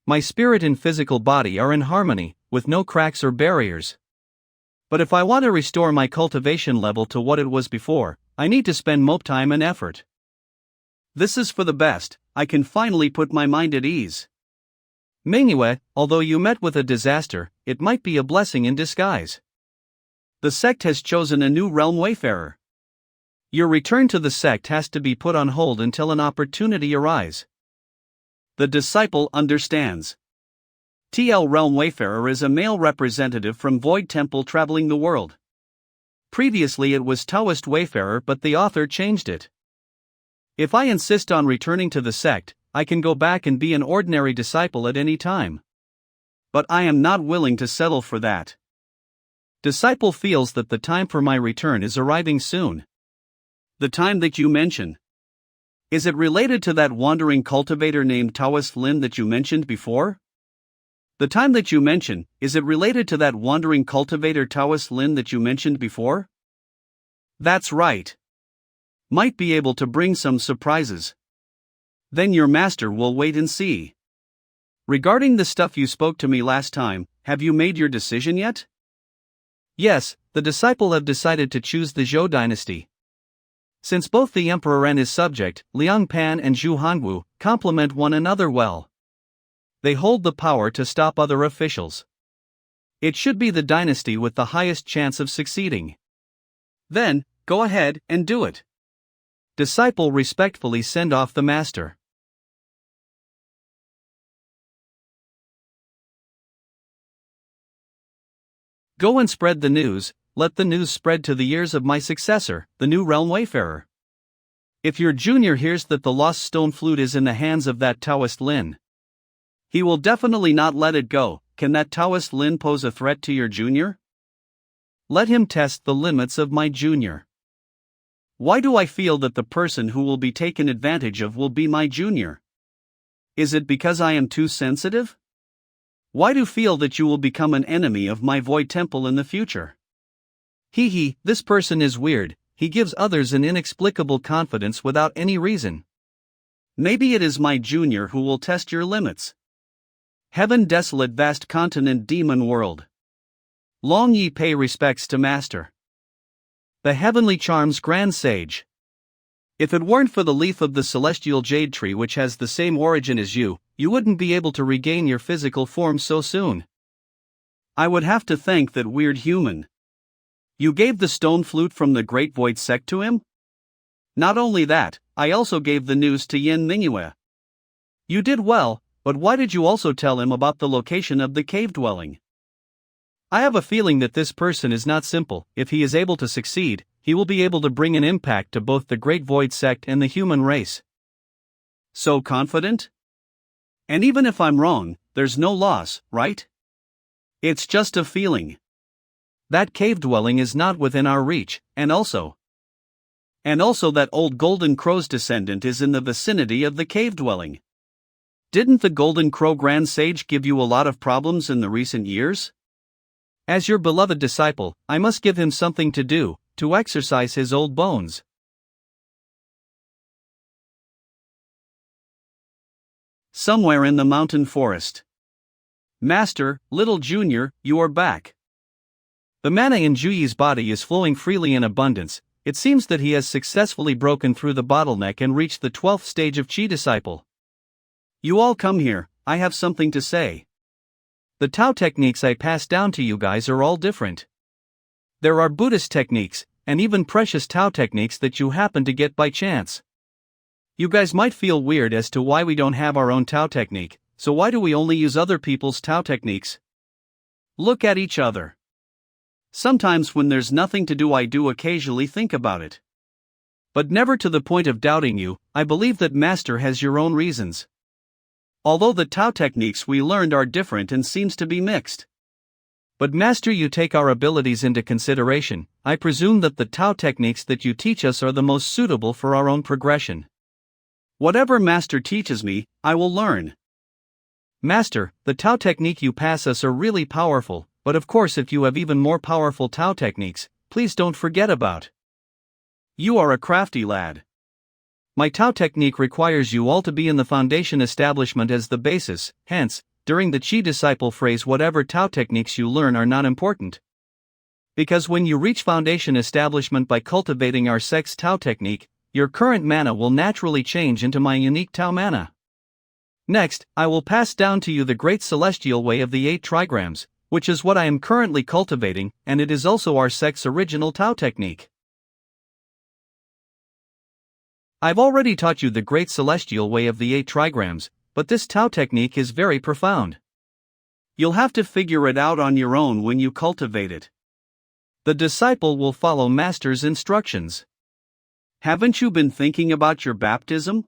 My spirit and physical body are in harmony, with no cracks or barriers. But if I want to restore my cultivation level to what it was before, I need to spend more time and effort. This is for the best, I can finally put my mind at ease. Manhua, although you met with a disaster, it might be a blessing in disguise. The sect has chosen a new realm wayfarer. Your return to the sect has to be put on hold until an opportunity arises. The disciple understands. TL Realm Wayfarer is a male representative from Void Temple traveling the world. Previously it was Taoist Wayfarer, but the author changed it. If I insist on returning to the sect, I can go back and be an ordinary disciple at any time. But I am not willing to settle for that. Disciple feels that the time for my return is arriving soon. The time that you mention. Is it related to that wandering cultivator named Taoist Lin that you mentioned before? The time that you mention, is it related to that wandering cultivator Taoist Lin that you mentioned before? That's right. Might be able to bring some surprises. Then your master will wait and see. Regarding the stuff you spoke to me last time, have you made your decision yet? Yes, the disciple have decided to choose the Zhou dynasty. Since both the emperor and his subject, Liang Pan and Zhu Hongwu, complement one another well. They hold the power to stop other officials. It should be the dynasty with the highest chance of succeeding. Then, go ahead and do it. Disciple respectfully send off the master. Go and spread the news, let the news spread to the ears of my successor, the new realm wayfarer. If your junior hears that the lost stone flute is in the hands of that Taoist Lin, he will definitely not let it go. Can that Taoist Lin pose a threat to your junior? Let him test the limits of my junior. Why do I feel that the person who will be taken advantage of will be my junior? Is it because I am too sensitive? Why do you feel that you will become an enemy of my void temple in the future? This person is weird, he gives others an inexplicable confidence without any reason. Maybe it is my junior who will test your limits. Heaven desolate vast continent demon world. Long ye pay respects to master. The heavenly charms grand sage. If it weren't for the leaf of the celestial jade tree which has the same origin as you wouldn't be able to regain your physical form so soon. I would have to thank that weird human. You gave the stone flute from the Great Void sect to him? Not only that, I also gave the news to Yin Manhua. You did well, but why did you also tell him about the location of the cave dwelling? I have a feeling that this person is not simple. If he is able to succeed, he will be able to bring an impact to both the Great Void sect and the human race. So confident? And even if I'm wrong, there's no loss, right? It's just a feeling. That cave dwelling is not within our reach, and also that old Golden Crow's descendant is in the vicinity of the cave dwelling. Didn't the Golden Crow Grand Sage give you a lot of problems in the recent years? As your beloved disciple, I must give him something to do, to exercise his old bones. Somewhere in the mountain forest. Master, little junior, you are back. The mana in Juyi's body is flowing freely in abundance. It seems that he has successfully broken through the bottleneck and reached the 12th stage of Chi disciple. You all come here, I have something to say. The Tao techniques I pass down to you guys are all different. There are Buddhist techniques, and even precious Tao techniques that you happen to get by chance. You guys might feel weird as to why we don't have our own Tao technique, so why do we only use other people's Tao techniques? Look at each other. Sometimes when there's nothing to do I do occasionally think about it. But never to the point of doubting you. I believe that Master has your own reasons. Although the Tao techniques we learned are different and seems to be mixed. But Master, you take our abilities into consideration. I presume that the Tao techniques that you teach us are the most suitable for our own progression. Whatever Master teaches me, I will learn. Master, the Tao technique you pass us are really powerful, but of course if you have even more powerful Tao techniques, please don't forget about. You are a crafty lad. My Tao technique requires you all to be in the foundation establishment as the basis, hence, during the Chi disciple phrase whatever Tao techniques you learn are not important. Because when you reach foundation establishment by cultivating our sect's Tao technique, your current mana will naturally change into my unique Tao mana. Next, I will pass down to you the great celestial way of the 8 trigrams, which is what I am currently cultivating, and it is also our sect's original Tao technique. I've already taught you the great celestial way of the 8 trigrams, but this Tao technique is very profound. You'll have to figure it out on your own when you cultivate it. The disciple will follow Master's instructions. Haven't you been thinking about your baptism?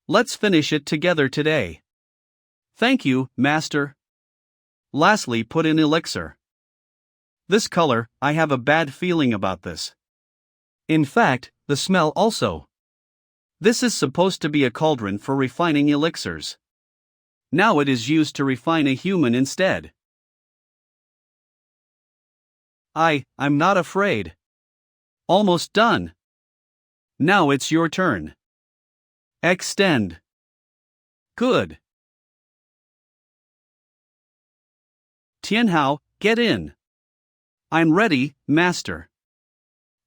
Let's finish it together today. Thank you, Master. Lastly, put in elixir. This color, I have a bad feeling about this. In fact, the smell also. This is supposed to be a cauldron for refining elixirs. Now it is used to refine a human instead. I'm not afraid. Almost done. Now it's your turn. Extend. Good. Tianhao, get in. I'm ready, Master.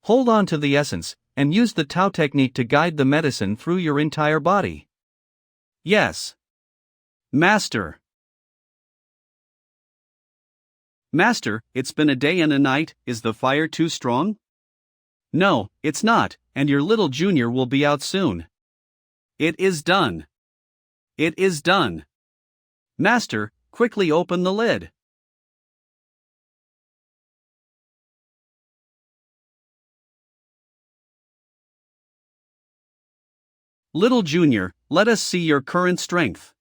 Hold on to the essence, and use the Tao technique to guide the medicine through your entire body. Yes. Master. Master, it's been a day and a night, is the fire too strong? No, it's not, and your little junior will be out soon. It is done. It is done. Master, quickly open the lid. Little junior, let us see your current strength.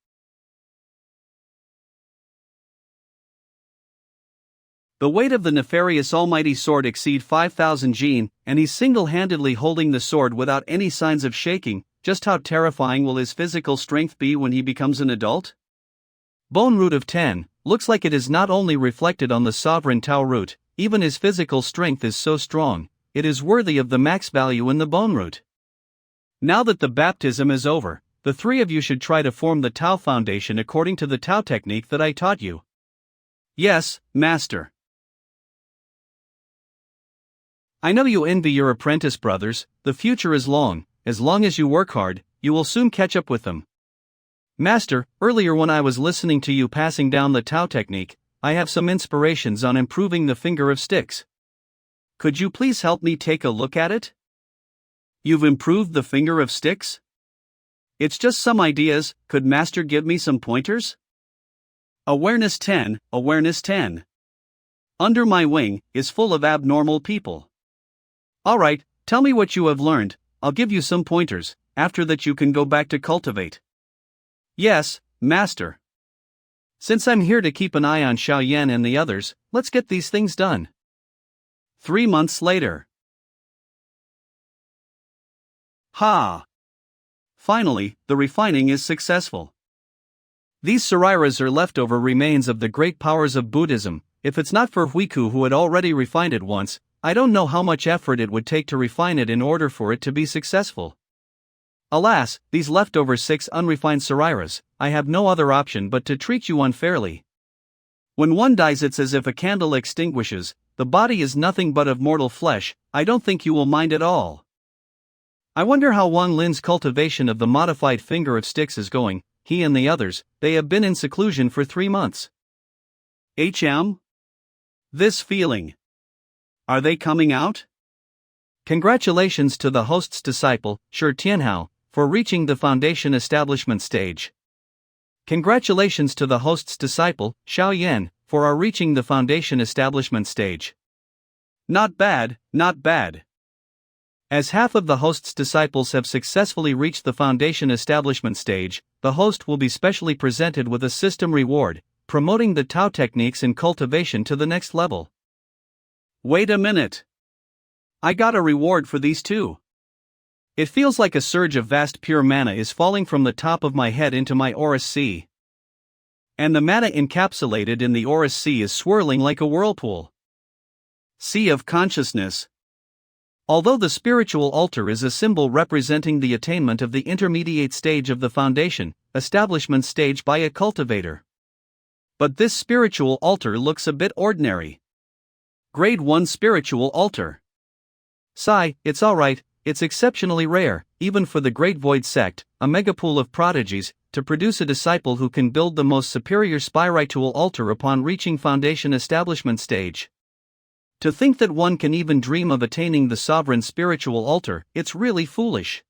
The weight of the nefarious almighty sword exceed 5,000 jin, and he's single-handedly holding the sword without any signs of shaking. Just how terrifying will his physical strength be when he becomes an adult? Bone root of 10, looks like it is not only reflected on the sovereign Tao root, even his physical strength is so strong, it is worthy of the max value in the bone root. Now that the baptism is over, the 3 of you should try to form the Tao foundation according to the Tao technique that I taught you. Yes, Master. I know you envy your apprentice brothers. The future is long. As long as you work hard, you will soon catch up with them. Master, earlier when I was listening to you passing down the Tao technique, I have some inspirations on improving the finger of sticks. Could you please help me take a look at it? You've improved the finger of sticks? It's just some ideas. Could Master give me some pointers? Awareness 10, Awareness 10. Under my wing is full of abnormal people. Alright, tell me what you have learned, I'll give you some pointers, after that you can go back to cultivate. Yes, Master. Since I'm here to keep an eye on Xiao Yan and the others, let's get these things done. 3 months later. Ha! Finally, the refining is successful. These sariras are leftover remains of the great powers of Buddhism. If it's not for Huiku who had already refined it once, I don't know how much effort it would take to refine it in order for it to be successful. Alas, these leftover 6 unrefined sariras, I have no other option but to treat you unfairly. When one dies, it's as if a candle extinguishes. The body is nothing but of mortal flesh. I don't think you will mind at all. I wonder how Wang Lin's cultivation of the modified finger of sticks is going. He and the others, they have been in seclusion for 3 months. This feeling. Are they coming out? Congratulations to the host's disciple, Shi Tianhao, for reaching the foundation establishment stage. Congratulations to the host's disciple, Xiao Yan, for our reaching the foundation establishment stage. Not bad, not bad. As half of the host's disciples have successfully reached the foundation establishment stage, the host will be specially presented with a system reward, promoting the Tao techniques in cultivation to the next level. Wait a minute. I got a reward for these too. It feels like a surge of vast pure mana is falling from the top of my head into my Aurous Sea. And the mana encapsulated in the Aurous Sea is swirling like a whirlpool. Sea of consciousness. Although the spiritual altar is a symbol representing the attainment of the intermediate stage of the foundation, establishment stage by a cultivator. But this spiritual altar looks a bit ordinary. Grade 1 spiritual altar. Sigh, it's alright, it's exceptionally rare, even for the Great Void sect, a megapool of prodigies, to produce a disciple who can build the most superior spiritual altar upon reaching foundation establishment stage. To think that one can even dream of attaining the sovereign spiritual altar, it's really foolish.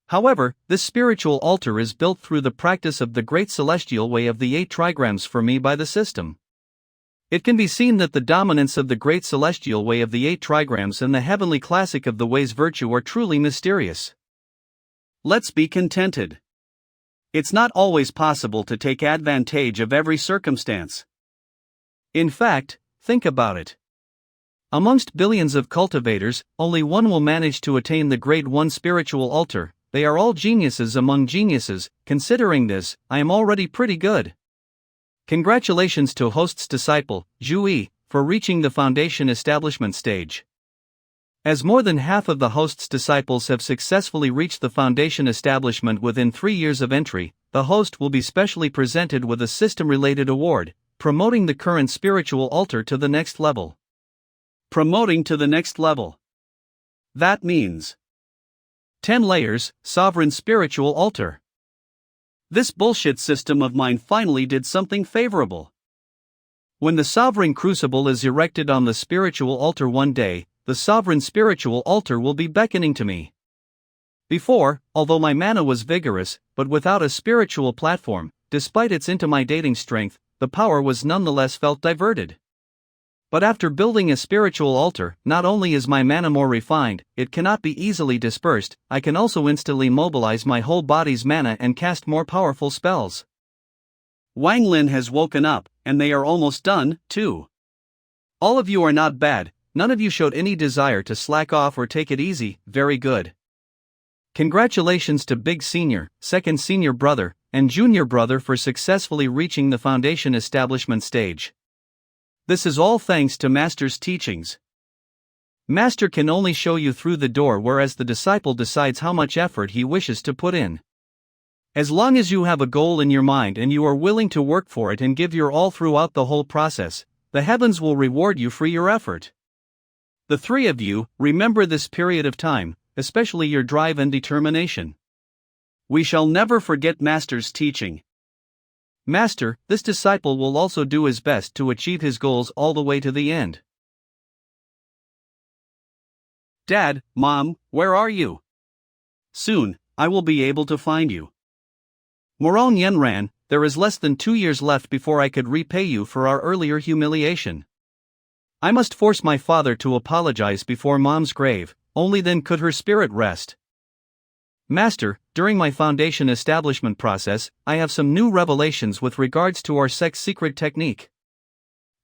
However, this spiritual altar is built through the practice of the Great Celestial Way of the 8 trigrams for me by the system. It can be seen that the dominance of the Great Celestial Way of the 8 trigrams and the heavenly classic of the Way's virtue are truly mysterious. Let's be contented. It's not always possible to take advantage of every circumstance. In fact, think about it. Amongst billions of cultivators, only one will manage to attain the Grade 1 spiritual altar. They are all geniuses among geniuses. Considering this, I am already pretty good. Congratulations to host's disciple, Zhu, for reaching the foundation establishment stage. As more than half of the host's disciples have successfully reached the foundation establishment within 3 years of entry, the host will be specially presented with a system-related award, promoting the current spiritual altar to the next level. Promoting to the next level. That means 10 layers, sovereign spiritual altar. This bullshit system of mine finally did something favorable. When the sovereign crucible is erected on the spiritual altar one day, the sovereign spiritual altar will be beckoning to me. Before, although my mana was vigorous, but without a spiritual platform, despite its intimidating strength, the power was nonetheless felt diverted. But after building a spiritual altar, not only is my mana more refined, it cannot be easily dispersed, I can also instantly mobilize my whole body's mana and cast more powerful spells. Wang Lin has woken up, and they are almost done, too. All of you are not bad, none of you showed any desire to slack off or take it easy. Very good. Congratulations to Big Senior, Second Senior Brother, and Junior Brother for successfully reaching the foundation establishment stage. This is all thanks to Master's teachings. Master can only show you through the door, whereas the disciple decides how much effort he wishes to put in. As long as you have a goal in your mind and you are willing to work for it and give your all throughout the whole process, the heavens will reward you for your effort. The 3 of you, remember this period of time, especially your drive and determination. We shall never forget Master's teaching. Master, this disciple will also do his best to achieve his goals all the way to the end. Dad, Mom, where are you? Soon, I will be able to find you. Moron Yenran, there is less than 2 years left before I could repay you for our earlier humiliation. I must force my father to apologize before Mom's grave, only then could her spirit rest. Master, during my foundation establishment process, I have some new revelations with regards to our sex secret technique.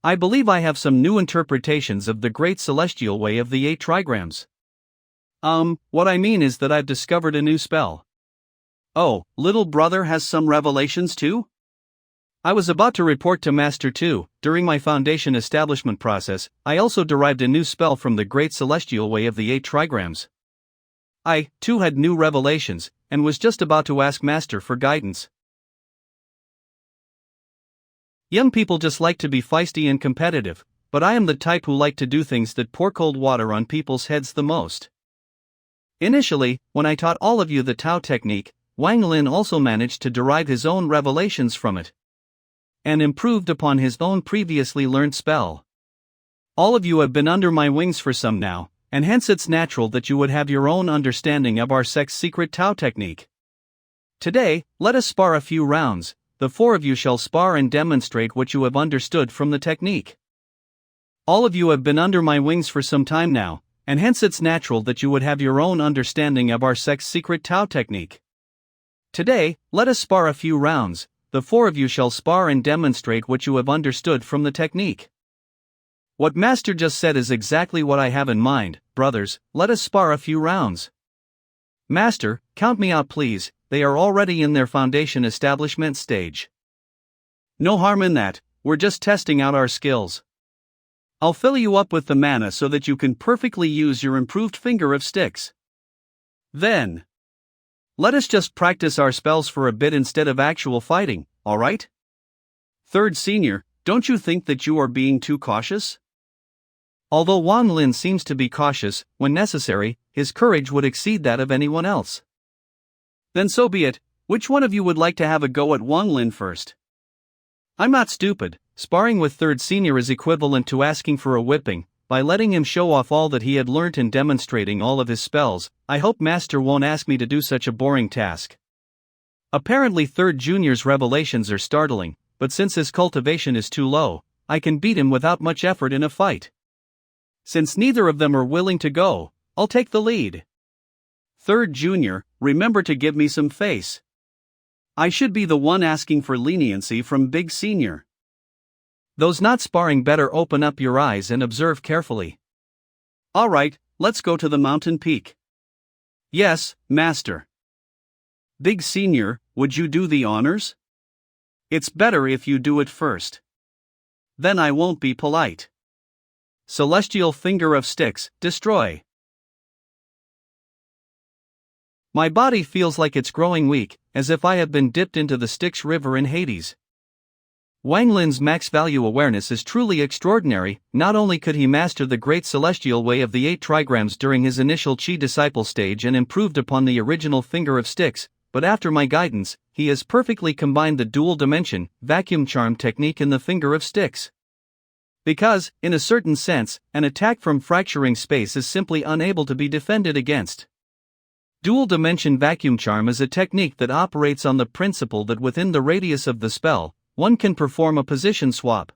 I believe I have some new interpretations of the Great Celestial Way of the 8 trigrams. What I mean is that I've discovered a new spell. Oh, little brother has some revelations too? I was about to report to Master too. During my foundation establishment process, I also derived a new spell from the Great Celestial Way of the 8 trigrams. I, too, had new revelations, and was just about to ask Master for guidance. Young people just like to be feisty and competitive, but I am the type who like to do things that pour cold water on people's heads the most. Initially, when I taught all of you the Tao technique, Wang Lin also managed to derive his own revelations from it, and improved upon his own previously learned spell. All of you have been under my wings for some now, and hence it's natural that you would have your own understanding of our sex secret Tao technique. Today, let us spar a few rounds. The 4 of you shall spar and demonstrate what you have understood from the technique. All of you have been under my wings for some time now, and hence it's natural that you would have your own understanding of our sex secret Tao technique. Today, let us spar a few rounds. The 4 of you shall spar and demonstrate what you have understood from the technique. What Master just said is exactly what I have in mind. Brothers, let us spar a few rounds. Master, count me out please. They are already in their foundation establishment stage. No harm in that, we're just testing out our skills. I'll fill you up with the mana so that you can perfectly use your improved finger of sticks. Then, let us just practice our spells for a bit instead of actual fighting, alright? Third Senior, don't you think that you are being too cautious? Although Wang Lin seems to be cautious, when necessary, his courage would exceed that of anyone else. Then so be it. Which one of you would like to have a go at Wang Lin first? I'm not stupid. Sparring with Third Senior is equivalent to asking for a whipping. By by letting him show off all that he had learnt and demonstrating all of his spells. I hope Master won't ask me to do such a boring task. Apparently 3rd Junior's revelations are startling, but since his cultivation is too low, I can beat him without much effort in a fight. Since neither of them are willing to go, I'll take the lead. 3rd Junior, remember to give me some face. I should be the one asking for leniency from Big Senior. Those not sparring better open up your eyes and observe carefully. Alright, let's go to the mountain peak. Yes, Master. Big Senior, would you do the honors? It's better if you do it first. Then I won't be polite. Celestial Finger of Sticks, destroy. My body feels like it's growing weak, as if I have been dipped into the Styx River in Hades. Wang Lin's max value awareness is truly extraordinary. Not only could he master the great celestial way of the 8 trigrams during his initial Chi disciple stage and improved upon the original Finger of Sticks, but after my guidance, he has perfectly combined the dual dimension, vacuum charm technique in the Finger of Sticks. Because, in a certain sense, an attack from fracturing space is simply unable to be defended against. Dual dimension vacuum charm is a technique that operates on the principle that within the radius of the spell, one can perform a position swap.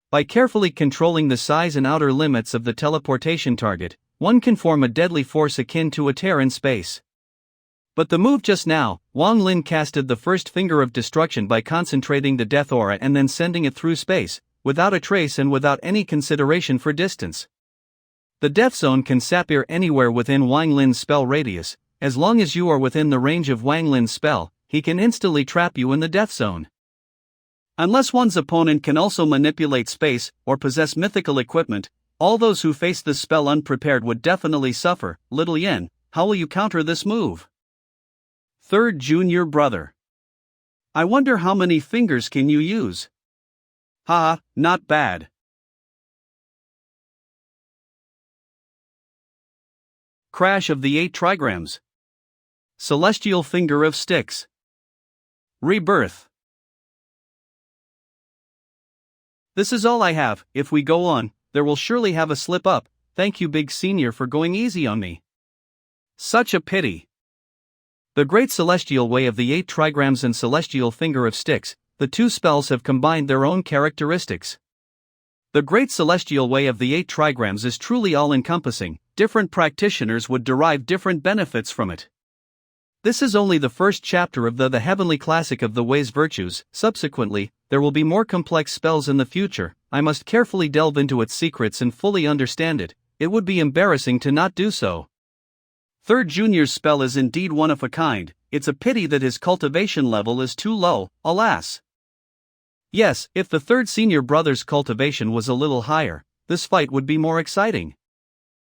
By carefully controlling the size and outer limits of the teleportation target, one can form a deadly force akin to a tear in space. But the move just now, Wang Lin casted the first Finger of Destruction by concentrating the death aura and then sending it through space, without a trace and without any consideration for distance. The death zone can sapir anywhere within Wang Lin's spell radius. As long as you are within the range of Wang Lin's spell, he can instantly trap you in the death zone. Unless one's opponent can also manipulate space or possess mythical equipment, all those who face this spell unprepared would definitely suffer. Little Yen, how will you counter this move? 3rd Junior brother. I wonder how many fingers can you use? Haha, not bad. Crash of the 8 trigrams. Celestial Finger of Sticks. Rebirth. This is all I have. If we go on, there will surely have a slip up. Thank you Big Senior for going easy on me. Such a pity. The Great Celestial Way of the 8 trigrams and Celestial Finger of Sticks, the 2 spells have combined their own characteristics. The Great Celestial Way of the 8 trigrams is truly all-encompassing. Different practitioners would derive different benefits from it. This is only the first chapter of the Heavenly Classic of the Way's virtues. Subsequently, there will be more complex spells in the future. I must carefully delve into its secrets and fully understand it. It would be embarrassing to not do so. 3rd Junior's spell is indeed one of a kind. It's a pity that his cultivation level is too low, alas. Yes, if the 3rd Senior brother's cultivation was a little higher, this fight would be more exciting.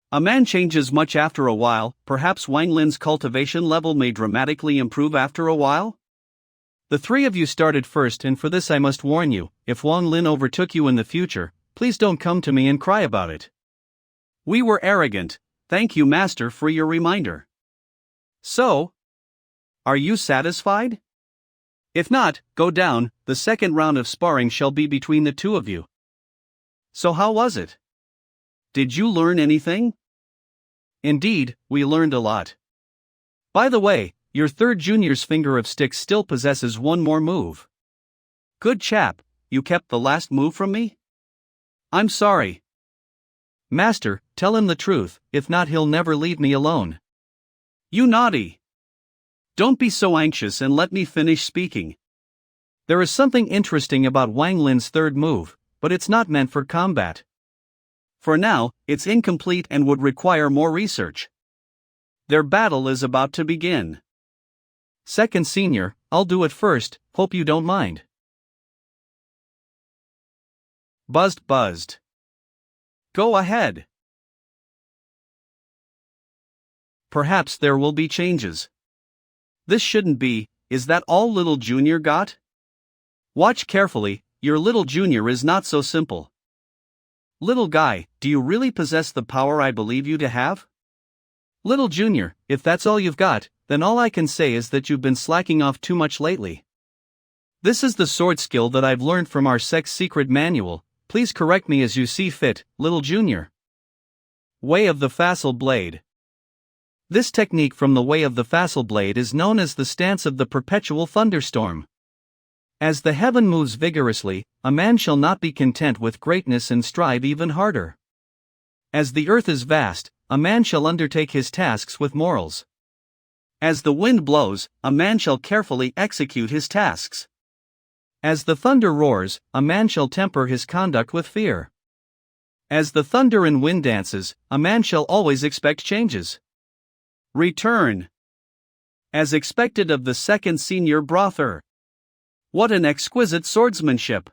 A man changes much after a while. Perhaps Wang Lin's cultivation level may dramatically improve after a while? The 3 of you started first, and for this I must warn you, if Wang Lin overtook you in the future, please don't come to me and cry about it. We were arrogant. Thank you Master for your reminder. So, are you satisfied? If not, go down. The second round of sparring shall be between the 2 of you. So how was it? Did you learn anything? Indeed, we learned a lot. By the way, your 3rd Junior's Finger of Sticks still possesses one more move. Good chap, you kept the last move from me? I'm sorry. Master, tell him the truth, if not he'll never leave me alone. You naughty. Don't be so anxious and let me finish speaking. There is something interesting about Wang Lin's 3rd move, but it's not meant for combat. For now, it's incomplete and would require more research. Their battle is about to begin. 2nd Senior, I'll do it first, hope you don't mind. Buzzed. Go ahead. Perhaps there will be changes. This shouldn't be. Is that all little Junior got? Watch carefully, your little Junior is not so simple. Little guy, do you really possess the power I believe you to have? Little Junior, if that's all you've got, then all I can say is that you've been slacking off too much lately. This is the sword skill that I've learned from our sex secret manual. Please correct me as you see fit, little junior. Way of the Facile Blade. This technique from the Way of the Facile Blade is known as the stance of the perpetual thunderstorm. As the heaven moves vigorously, a man shall not be content with greatness and strive even harder. As the earth is vast, a man shall undertake his tasks with morals. As the wind blows, a man shall carefully execute his tasks. As the thunder roars, a man shall temper his conduct with fear. As the thunder and wind dances, a man shall always expect changes. Return. As expected of the second senior brother. What an exquisite swordsmanship!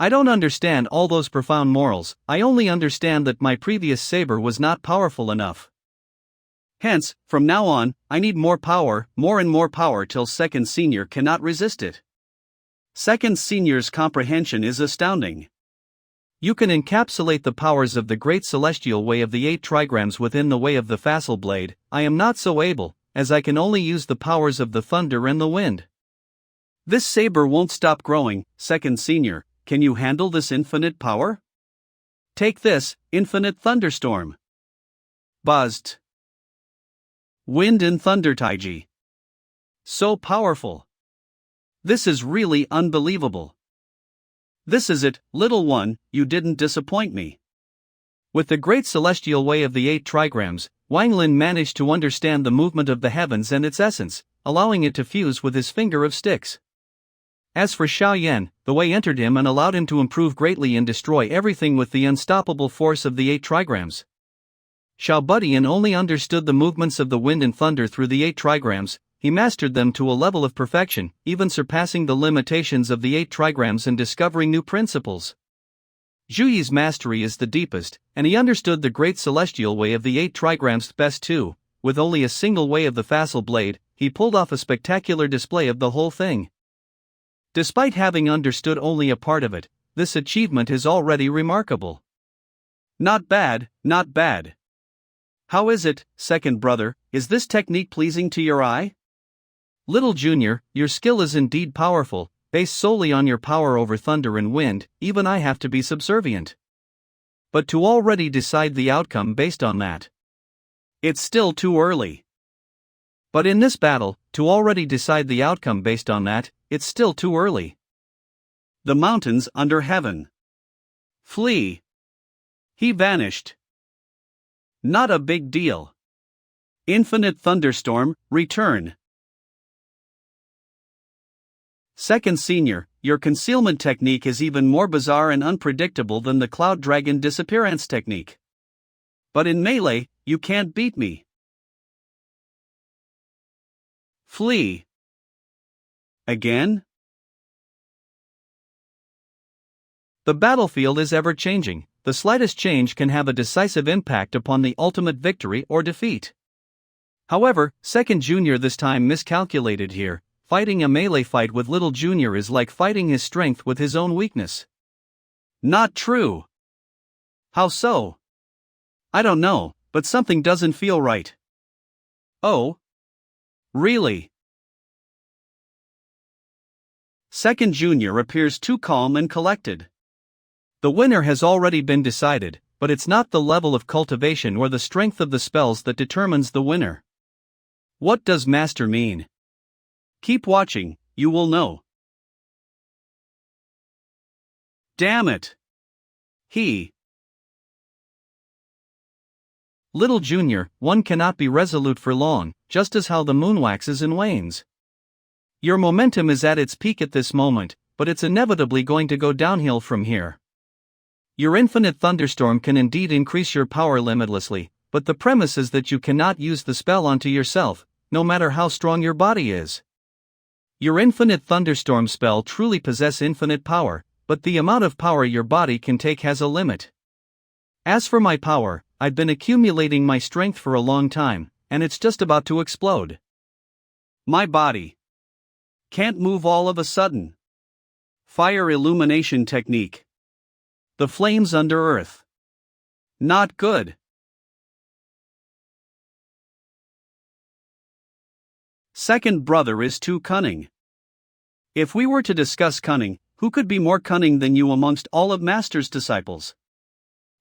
I don't understand all those profound morals, I only understand that my previous saber was not powerful enough. Hence, from now on, I need more power, more and more power till second senior cannot resist it. Second senior's comprehension is astounding. You can encapsulate the powers of the great celestial way of the 8 trigrams within the Way of the Facile Blade. I am not so able, as I can only use the powers of the thunder and the wind. This saber won't stop growing, second senior. Can you handle this infinite power? Take this, infinite thunderstorm. Buzzed. Wind and thunder taiji. So powerful. This is really unbelievable. This is it, little one, you didn't disappoint me. With the great celestial way of the 8 trigrams, Wang Lin managed to understand the movement of the heavens and its essence, allowing it to fuse with his finger of sticks. As for Xiao Yan, the way entered him and allowed him to improve greatly and destroy everything with the unstoppable force of the 8 trigrams. Xiao Budian only understood the movements of the wind and thunder through the 8 trigrams. He mastered them to a level of perfection, even surpassing the limitations of the 8 trigrams and discovering new principles. Zhu Yi's mastery is the deepest, and he understood the great celestial way of the 8 trigrams best too. With only a single Way of the Facile Blade, he pulled off a spectacular display of the whole thing. Despite having understood only a part of it, this achievement is already remarkable. Not bad, not bad. How is it, second brother, is this technique pleasing to your eye? Little junior, your skill is indeed powerful, based solely on your power over thunder and wind. Even I have to be subservient. But to already decide the outcome based on that. It's still too early. But in this battle, to already decide the outcome based on that, it's still too early. The mountains under heaven. Flee. He vanished. Not a big deal. Infinite thunderstorm, return. Second senior, your concealment technique is even more bizarre and unpredictable than the Cloud Dragon disappearance technique. But in melee, you can't beat me. Flee. Again? The battlefield is ever changing. The slightest change can have a decisive impact upon the ultimate victory or defeat. However, second junior this time miscalculated here. Fighting a melee fight with little junior is like fighting his strength with his own weakness. Not true. How so? I don't know, but something doesn't feel right. Oh? Really? Second junior appears too calm and collected. The winner has already been decided, but it's not the level of cultivation or the strength of the spells that determines the winner. What does master mean? Keep watching, you will know. Damn it! Little junior, one cannot be resolute for long, just as how the moon waxes and wanes. Your momentum is at its peak at this moment, but it's inevitably going to go downhill from here. Your infinite thunderstorm can indeed increase your power limitlessly, but the premise is that you cannot use the spell onto yourself, no matter how strong your body is. Your infinite thunderstorm spell truly possesses infinite power, but the amount of power your body can take has a limit. As for my power, I've been accumulating my strength for a long time, and it's just about to explode. My body can't move all of a sudden. Fire illumination technique. The flames under earth. Not good. Second brother is too cunning. If we were to discuss cunning, who could be more cunning than you amongst all of Master's disciples?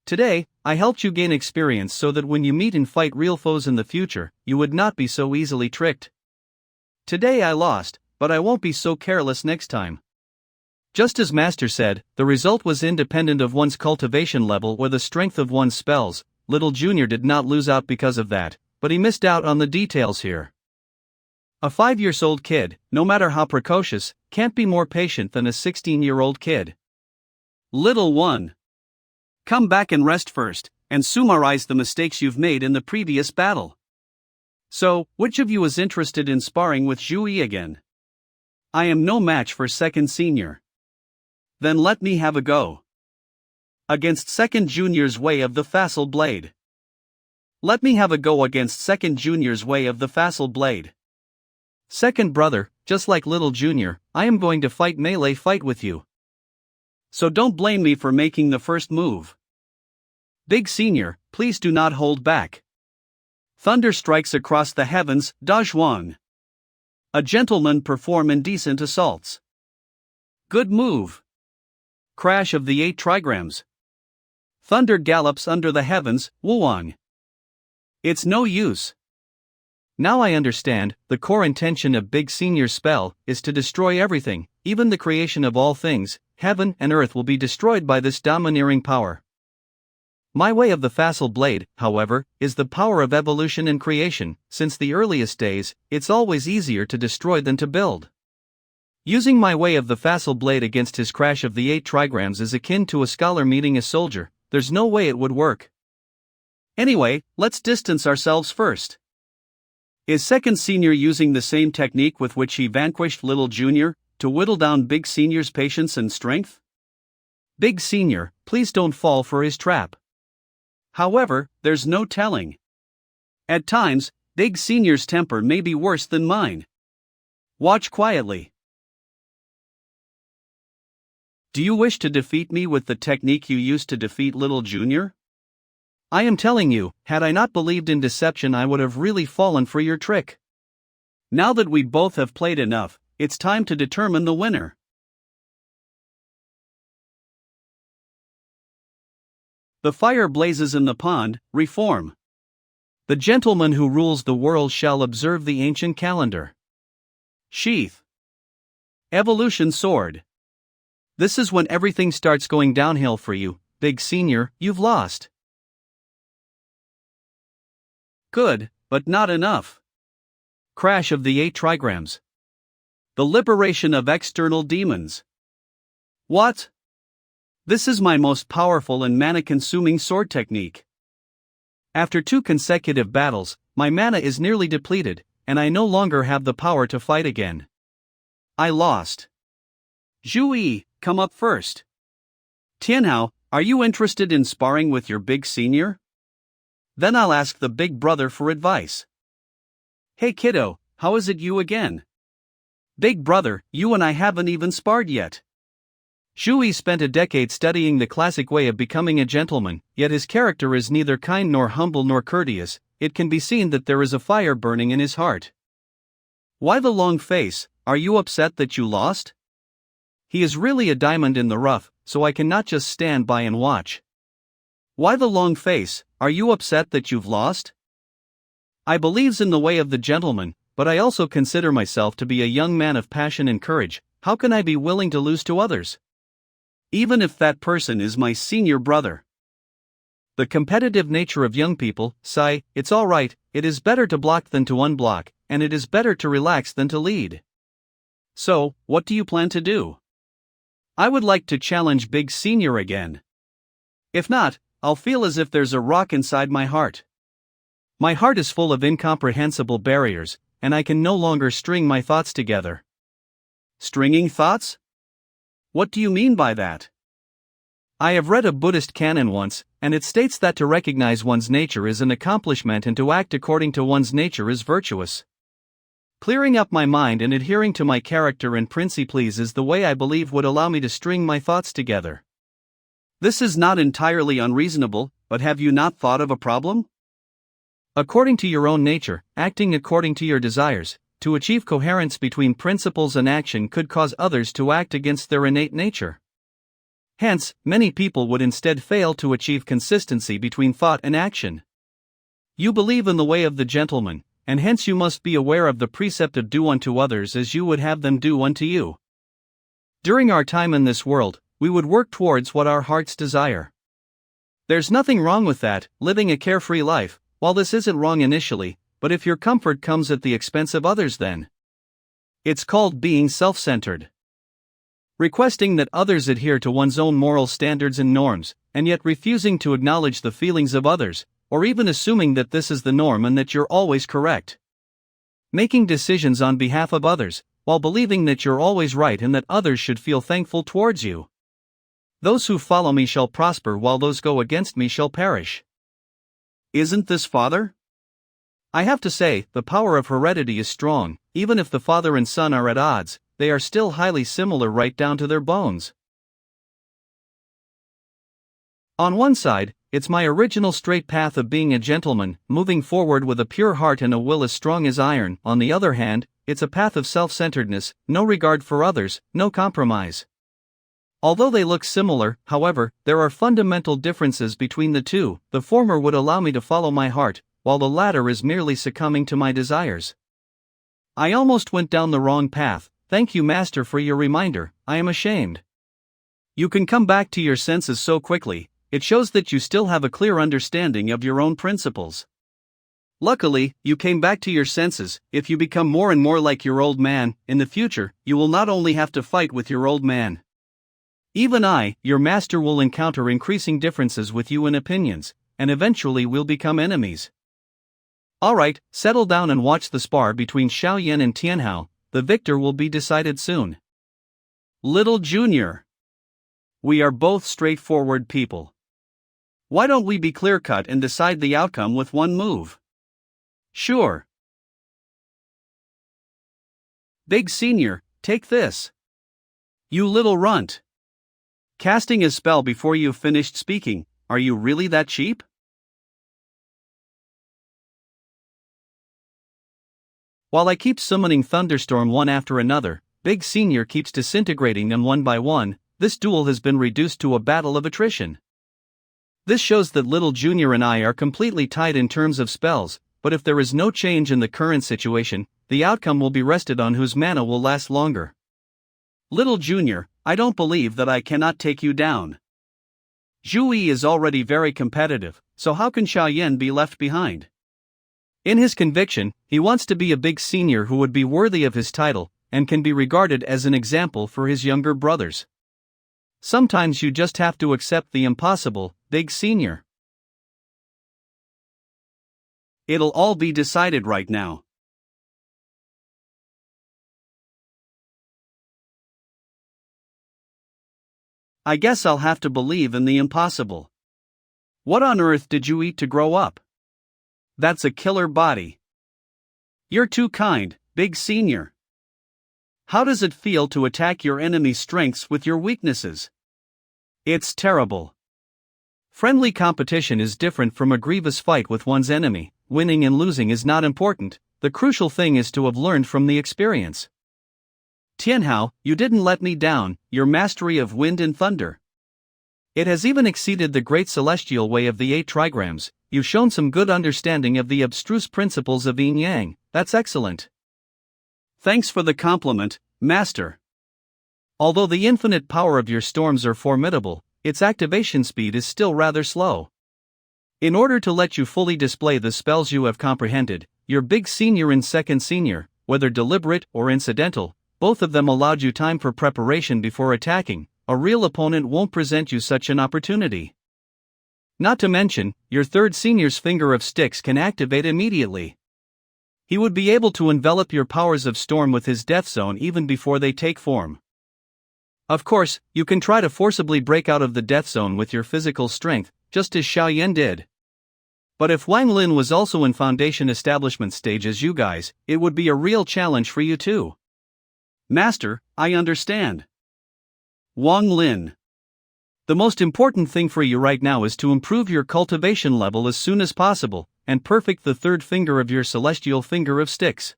Today, I helped you gain experience so that when you meet and fight real foes in the future, you would not be so easily tricked. Today I lost, but I won't be so careless next time. Just as Master said, the result was independent of one's cultivation level or the strength of one's spells. Little Junior did not lose out because of that, but he missed out on the details here. A 5-year-old kid, no matter how precocious, can't be more patient than a 16-year-old kid. Little one, come back and rest first, and summarize the mistakes you've made in the previous battle. So, which of you is interested in sparring with Zhu again? I am no match for second senior. Then let me have a go. Against second junior's way of the facile blade. Let me have a go against second junior's way of the facile blade. Second brother, just like little junior, I am going to fight melee fight with you. So don't blame me for making the first move. Big senior, please do not hold back. Thunder strikes across the heavens, Dazhuang. A gentleman perform indecent assaults. Good move. Crash of the 8 trigrams. Thunder gallops under the heavens, Wuang. It's no use. Now I understand, the core intention of Big Senior's spell is to destroy everything, even the creation of all things. Heaven and earth will be destroyed by this domineering power. My way of the facile blade, however, is the power of evolution and creation. Since the earliest days, it's always easier to destroy than to build. Using my way of the facile blade against his crash of the 8 trigrams is akin to a scholar meeting a soldier. There's no way it would work. Anyway, let's distance ourselves first. Is second senior using the same technique with which he vanquished little junior, to whittle down Big Senior's patience and strength? Big Senior, please don't fall for his trap. However, there's no telling. At times, Big Senior's temper may be worse than mine. Watch quietly. Do you wish to defeat me with the technique you used to defeat little junior? I am telling you, had I not believed in deception, I would have really fallen for your trick. Now that we both have played enough, it's time to determine the winner. The fire blazes in the pond, reform. The gentleman who rules the world shall observe the ancient calendar. Sheath. Evolution sword. This is when everything starts going downhill for you, Big Senior, you've lost. Good, but not enough. Crash of the 8 trigrams. The liberation of external demons. What? This is my most powerful and mana-consuming sword technique. After 2 consecutive battles, my mana is nearly depleted, and I no longer have the power to fight again. I lost. Zhu, come up first. Tianhao, are you interested in sparring with your Big Senior? Then I'll ask the big brother for advice. Hey kiddo, how is it you again? Big brother, you and I haven't even sparred yet. Zhu spent a decade studying the classic way of becoming a gentleman, yet his character is neither kind nor humble nor courteous. It can be seen that there is a fire burning in his heart. Why the long face? Are you upset that you lost? He is really a diamond in the rough, so I cannot just stand by and watch. Why the long face? Are you upset that you've lost? I believes in the way of the gentleman, but I also consider myself to be a young man of passion and courage. How can I be willing to lose to others? Even if that person is my senior brother. The competitive nature of young people, sigh, it's alright, it is better to block than to unblock, and it is better to relax than to lead. So, what do you plan to do? I would like to challenge Big Senior again. If not, I'll feel as if there's a rock inside my heart. My heart is full of incomprehensible barriers, and I can no longer string my thoughts together. Stringing thoughts? What do you mean by that? I have read a Buddhist canon once, and it states that to recognize one's nature is an accomplishment and to act according to one's nature is virtuous. Clearing up my mind and adhering to my character and principles is the way I believe would allow me to string my thoughts together. This is not entirely unreasonable, but have you not thought of a problem? According to your own nature, acting according to your desires, to achieve coherence between principles and action could cause others to act against their innate nature. Hence, many people would instead fail to achieve consistency between thought and action. You believe in the way of the gentleman, and hence you must be aware of the precept of do unto others as you would have them do unto you. During our time in this world, we would work towards what our hearts desire. There's nothing wrong with that, living a carefree life, while this isn't wrong initially, but if your comfort comes at the expense of others, then it's called being self-centered. Requesting that others adhere to one's own moral standards and norms, and yet refusing to acknowledge the feelings of others, or even assuming that this is the norm and that you're always correct. Making decisions on behalf of others, while believing that you're always right and that others should feel thankful towards you. Those who follow me shall prosper, while those go against me shall perish. Isn't this father? I have to say, the power of heredity is strong. Even if the father and son are at odds, they are still highly similar right down to their bones. On one side, it's my original straight path of being a gentleman, moving forward with a pure heart and a will as strong as iron. On the other hand, it's a path of self-centeredness, no regard for others, no compromise. Although they look similar, however, there are fundamental differences between the two. The former would allow me to follow my heart, while the latter is merely succumbing to my desires. I almost went down the wrong path. Thank you, Master, for your reminder. I am ashamed. You can come back to your senses so quickly. It shows that you still have a clear understanding of your own principles. Luckily, you came back to your senses. If you become more and more like your old man, in the future, you will not only have to fight with your old man. Even I, your master, will encounter increasing differences with you in opinions, and eventually we'll become enemies. Alright, settle down and watch the spar between Xiaoyan and Tianhao. The victor will be decided soon. Little Junior. We are both straightforward people. Why don't we be clear-cut and decide the outcome with one move? Sure. Big Senior, take this. You little runt. Casting a spell before you've finished speaking, are you really that cheap? While I keep summoning Thunderstorm one after another, Big Senior keeps disintegrating them one by one. This duel has been reduced to a battle of attrition. This shows that Little Junior and I are completely tied in terms of spells, but if there is no change in the current situation, the outcome will be rested on whose mana will last longer. Little Junior, I don't believe that I cannot take you down. Zhu Yi is already very competitive, so how can Xiaoyan be left behind? In his conviction, he wants to be a big senior who would be worthy of his title, and can be regarded as an example for his younger brothers. Sometimes you just have to accept the impossible, Big Senior. It'll all be decided right now. I guess I'll have to believe in the impossible. What on earth did you eat to grow up? That's a killer body. You're too kind, Big Senior. How does it feel to attack your enemy's strengths with your weaknesses? It's terrible. Friendly competition is different from a grievous fight with one's enemy. Winning and losing is not important. The crucial thing is to have learned from the experience. Tianhao, you didn't let me down. Your mastery of wind and thunder. It has even exceeded the great celestial way of the 8 trigrams. You've shown some good understanding of the abstruse principles of yin yang. That's excellent. Thanks for the compliment, Master. Although the infinite power of your storms are formidable, its activation speed is still rather slow. In order to let you fully display the spells you have comprehended, your Big Senior and Second Senior, whether deliberate or incidental, both of them allowed you time for preparation before attacking. A real opponent won't present you such an opportunity. Not to mention, your Third Senior's Finger of Sticks can activate immediately. He would be able to envelop your powers of storm with his death zone even before they take form. Of course, you can try to forcibly break out of the death zone with your physical strength, just as Xiaoyan did. But if Wang Lin was also in foundation establishment stage as you guys, it would be a real challenge for you too. Master, I understand. Wang Lin. The most important thing for you right now is to improve your cultivation level as soon as possible, and perfect the third finger of your celestial finger of sticks.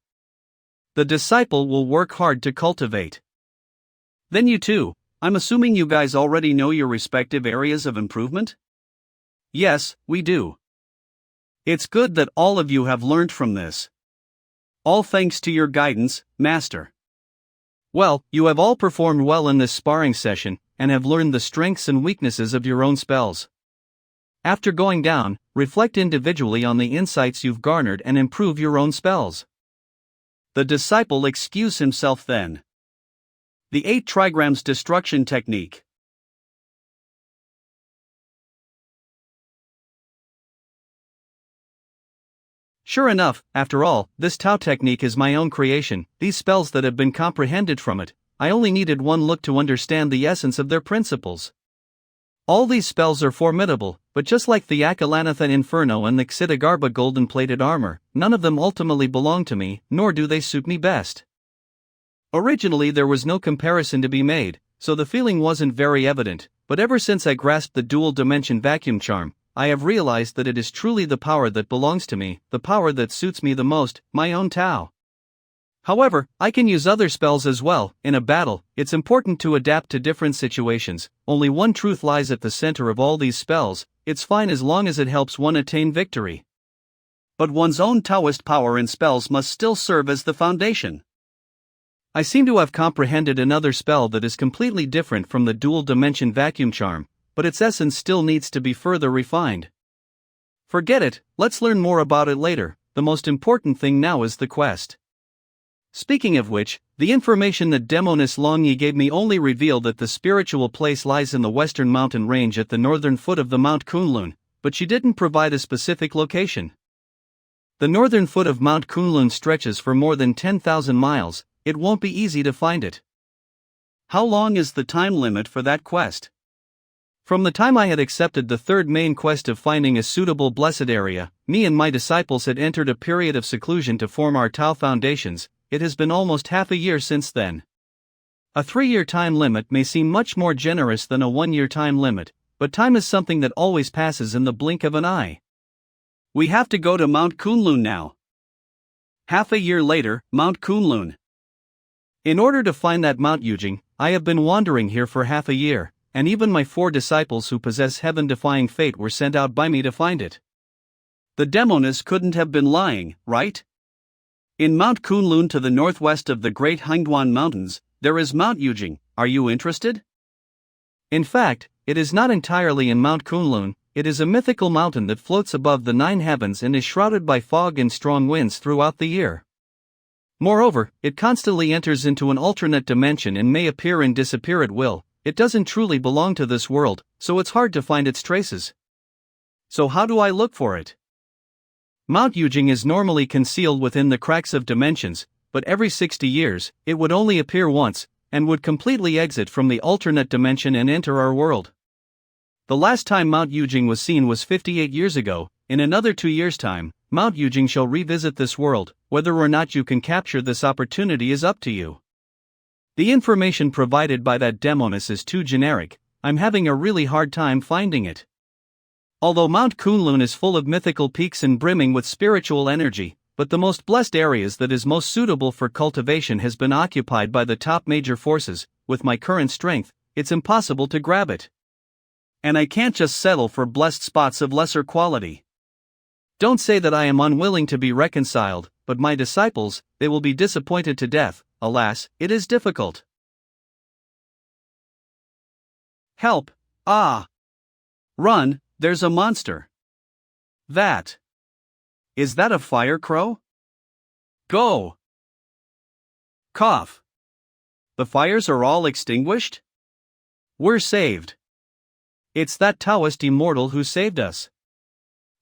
the disciple will work hard to cultivate. Then you too, I'm assuming you guys already know your respective areas of improvement? Yes, we do. It's good that all of you have learned from this. All thanks to your guidance, Master. Well, you have all performed well in this sparring session, and have learned the strengths and weaknesses of your own spells. After going down, reflect individually on the insights you've garnered and improve your own spells. The disciple excused himself then. The 8 trigrams destruction technique. Sure enough, after all, this Tao technique is my own creation. These spells that have been comprehended from it, I only needed one look to understand the essence of their principles. All these spells are formidable, but just like the Akalanathan Inferno and the Xitigarbha golden-plated armor, none of them ultimately belong to me, nor do they suit me best. Originally there was no comparison to be made, so the feeling wasn't very evident, but ever since I grasped the dual-dimension vacuum charm, I have realized that it is truly the power that belongs to me, the power that suits me the most, my own Tao. However, I can use other spells as well. In a battle, it's important to adapt to different situations. Only one truth lies at the center of all these spells: it's fine as long as it helps one attain victory. But one's own Taoist power and spells must still serve as the foundation. I seem to have comprehended another spell that is completely different from the dual-dimension vacuum charm, but its essence still needs to be further refined. Forget it, let's learn more about it later. The most important thing now is the quest. Speaking of which, the information that Demoness Longyi gave me only revealed that the spiritual place lies in the western mountain range at the northern foot of the Mount Kunlun, but she didn't provide a specific location. The northern foot of Mount Kunlun stretches for more than 10,000 miles, it won't be easy to find it. How long is the time limit for that quest? From the time I had accepted the third main quest of finding a suitable blessed area, me and my disciples had entered a period of seclusion to form our Tao foundations. It has been almost half a year since then. A 3-year time limit may seem much more generous than a 1-year time limit, but time is something that always passes in the blink of an eye. We have to go to Mount Kunlun now. Half a year later, Mount Kunlun. In order to find that Mount Yujing, I have been wandering here for half a year, and even my 4 disciples who possess heaven-defying fate were sent out by me to find it. The Demoness couldn't have been lying, right? In Mount Kunlun to the northwest of the Great Hangduan Mountains, there is Mount Yujing. Are you interested? In fact, it is not entirely in Mount Kunlun. It is a mythical mountain that floats above the 9 heavens and is shrouded by fog and strong winds throughout the year. Moreover, it constantly enters into an alternate dimension and may appear and disappear at will. It doesn't truly belong to this world, so it's hard to find its traces. So how do I look for it? Mount Yujing is normally concealed within the cracks of dimensions, but every 60 years, it would only appear once, and would completely exit from the alternate dimension and enter our world. The last time Mount Yujing was seen was 58 years ago. In another 2 years' time, Mount Yujing shall revisit this world. Whether or not you can capture this opportunity is up to you. The information provided by that Demoness is too generic. I'm having a really hard time finding it. Although Mount Kunlun is full of mythical peaks and brimming with spiritual energy, but the most blessed areas that is most suitable for cultivation has been occupied by the top major forces. With my current strength, it's impossible to grab it. And I can't just settle for blessed spots of lesser quality. Don't say that I am unwilling to be reconciled, but my disciples, they will be disappointed to death. Alas, it is difficult. Help! Ah! Run, there's a monster. Is that a fire crow? Go! Cough! The fires are all extinguished? We're saved. It's that Taoist immortal who saved us.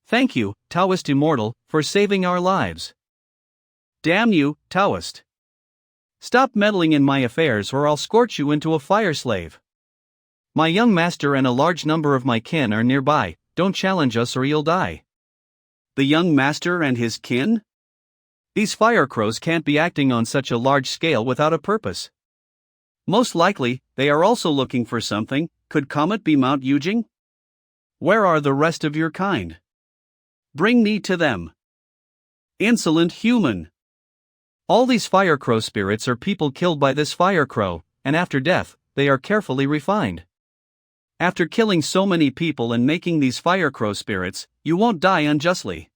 Thank you, Taoist immortal, for saving our lives. Damn you, Taoist. Stop meddling in my affairs or I'll scorch you into a fire slave. My young master and a large number of my kin are nearby. Don't challenge us or you'll die. The young master and his kin? These fire crows can't be acting on such a large scale without a purpose. Most likely, they are also looking for something. Could Comet be Mount Yujing? Where are the rest of your kind? Bring me to them. Insolent human! All these fire crow spirits are people killed by this fire crow, and after death, they are carefully refined. After killing so many people and making these fire crow spirits, you won't die unjustly.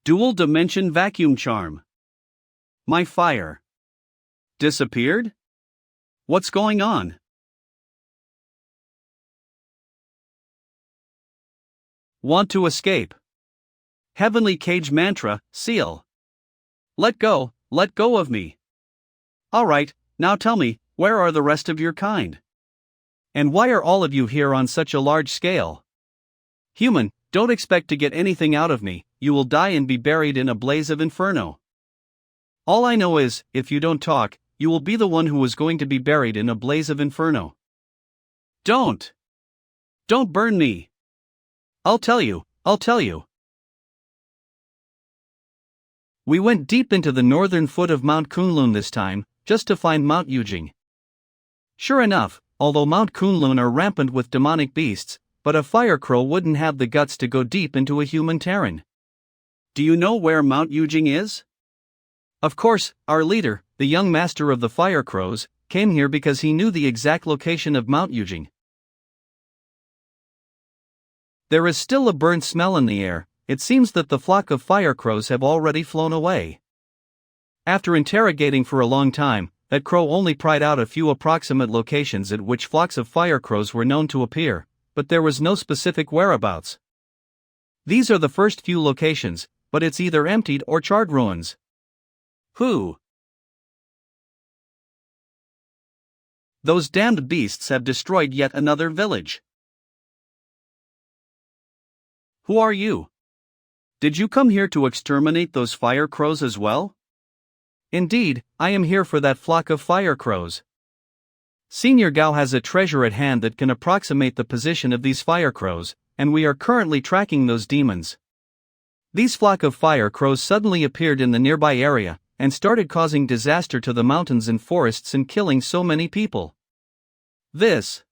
Dual dimension vacuum charm. My fire disappeared? What's going on? Want to escape? Heavenly Cage Mantra, Seal. Let go of me. Alright, now tell me, where are the rest of your kind? And why are all of you here on such a large scale? Human, don't expect to get anything out of me, you will die and be buried in a blaze of inferno. All I know is, if you don't talk, you will be the one who is going to be buried in a blaze of inferno. Don't burn me. I'll tell you. We went deep into the northern foot of Mount Kunlun this time, just to find Mount Yujing. Sure enough, although Mount Kunlun are rampant with demonic beasts, but a fire crow wouldn't have the guts to go deep into a human Terran. Do you know where Mount Yujing is? Of course, our leader, the young master of the fire crows, came here because he knew the exact location of Mount Yujing. There is still a burnt smell in the air. It seems that the flock of fire crows have already flown away. After interrogating for a long time, that crow only pried out a few approximate locations at which flocks of fire crows were known to appear, but there was no specific whereabouts. These are the first few locations, but it's either emptied or charred ruins. Who? Those damned beasts have destroyed yet another village. Who are you? Did you come here to exterminate those fire crows as well? Indeed, I am here for that flock of fire crows. Senior Gao has a treasure at hand that can approximate the position of these fire crows, and we are currently tracking those demons. These flock of fire crows suddenly appeared in the nearby area, and started causing disaster to the mountains and forests and killing so many people. The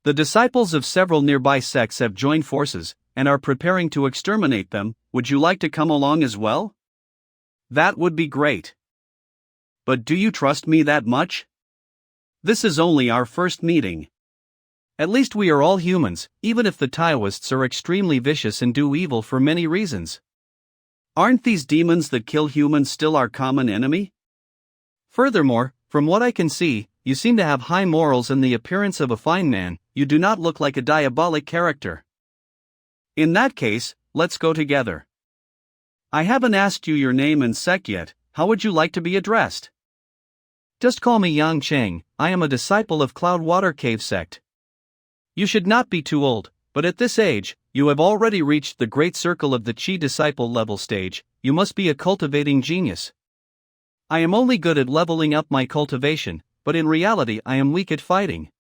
disciples of several nearby sects have joined forces, and are preparing to exterminate them. Would you like to come along as well? That would be great. But do you trust me that much? This is only our first meeting. At least we are all humans, even if the Taoists are extremely vicious and do evil for many reasons. Aren't these demons that kill humans still our common enemy? Furthermore, from what I can see, you seem to have high morals and the appearance of a fine man. You do not look like a diabolic character. In that case, let's go together. I haven't asked you your name and sect yet. How would you like to be addressed? Just call me Yang Cheng. I am a disciple of Cloudwater Cave sect. You should not be too old, but at this age, you have already reached the great circle of the Qi disciple level stage. You must be a cultivating genius. I am only good at leveling up my cultivation, but in reality I am weak at fighting.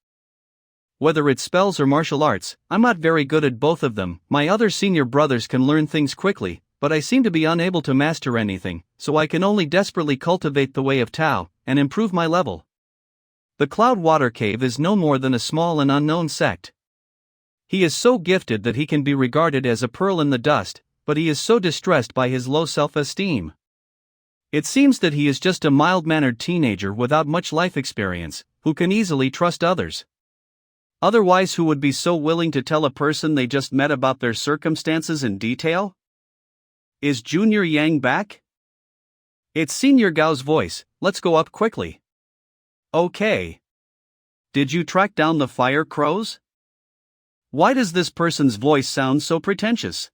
Whether it's spells or martial arts, I'm not very good at both of them. My other senior brothers can learn things quickly, but I seem to be unable to master anything, so I can only desperately cultivate the way of Tao, and improve my level. The Cloudwater Cave is no more than a small and unknown sect. He is so gifted that he can be regarded as a pearl in the dust, but he is so distressed by his low self-esteem. It seems that he is just a mild-mannered teenager without much life experience, who can easily trust others. Otherwise, who would be so willing to tell a person they just met about their circumstances in detail? Is Junior Yang back? It's Senior Gao's voice. Let's go up quickly. Okay. Did you track down the fire crows? Why does this person's voice sound so pretentious?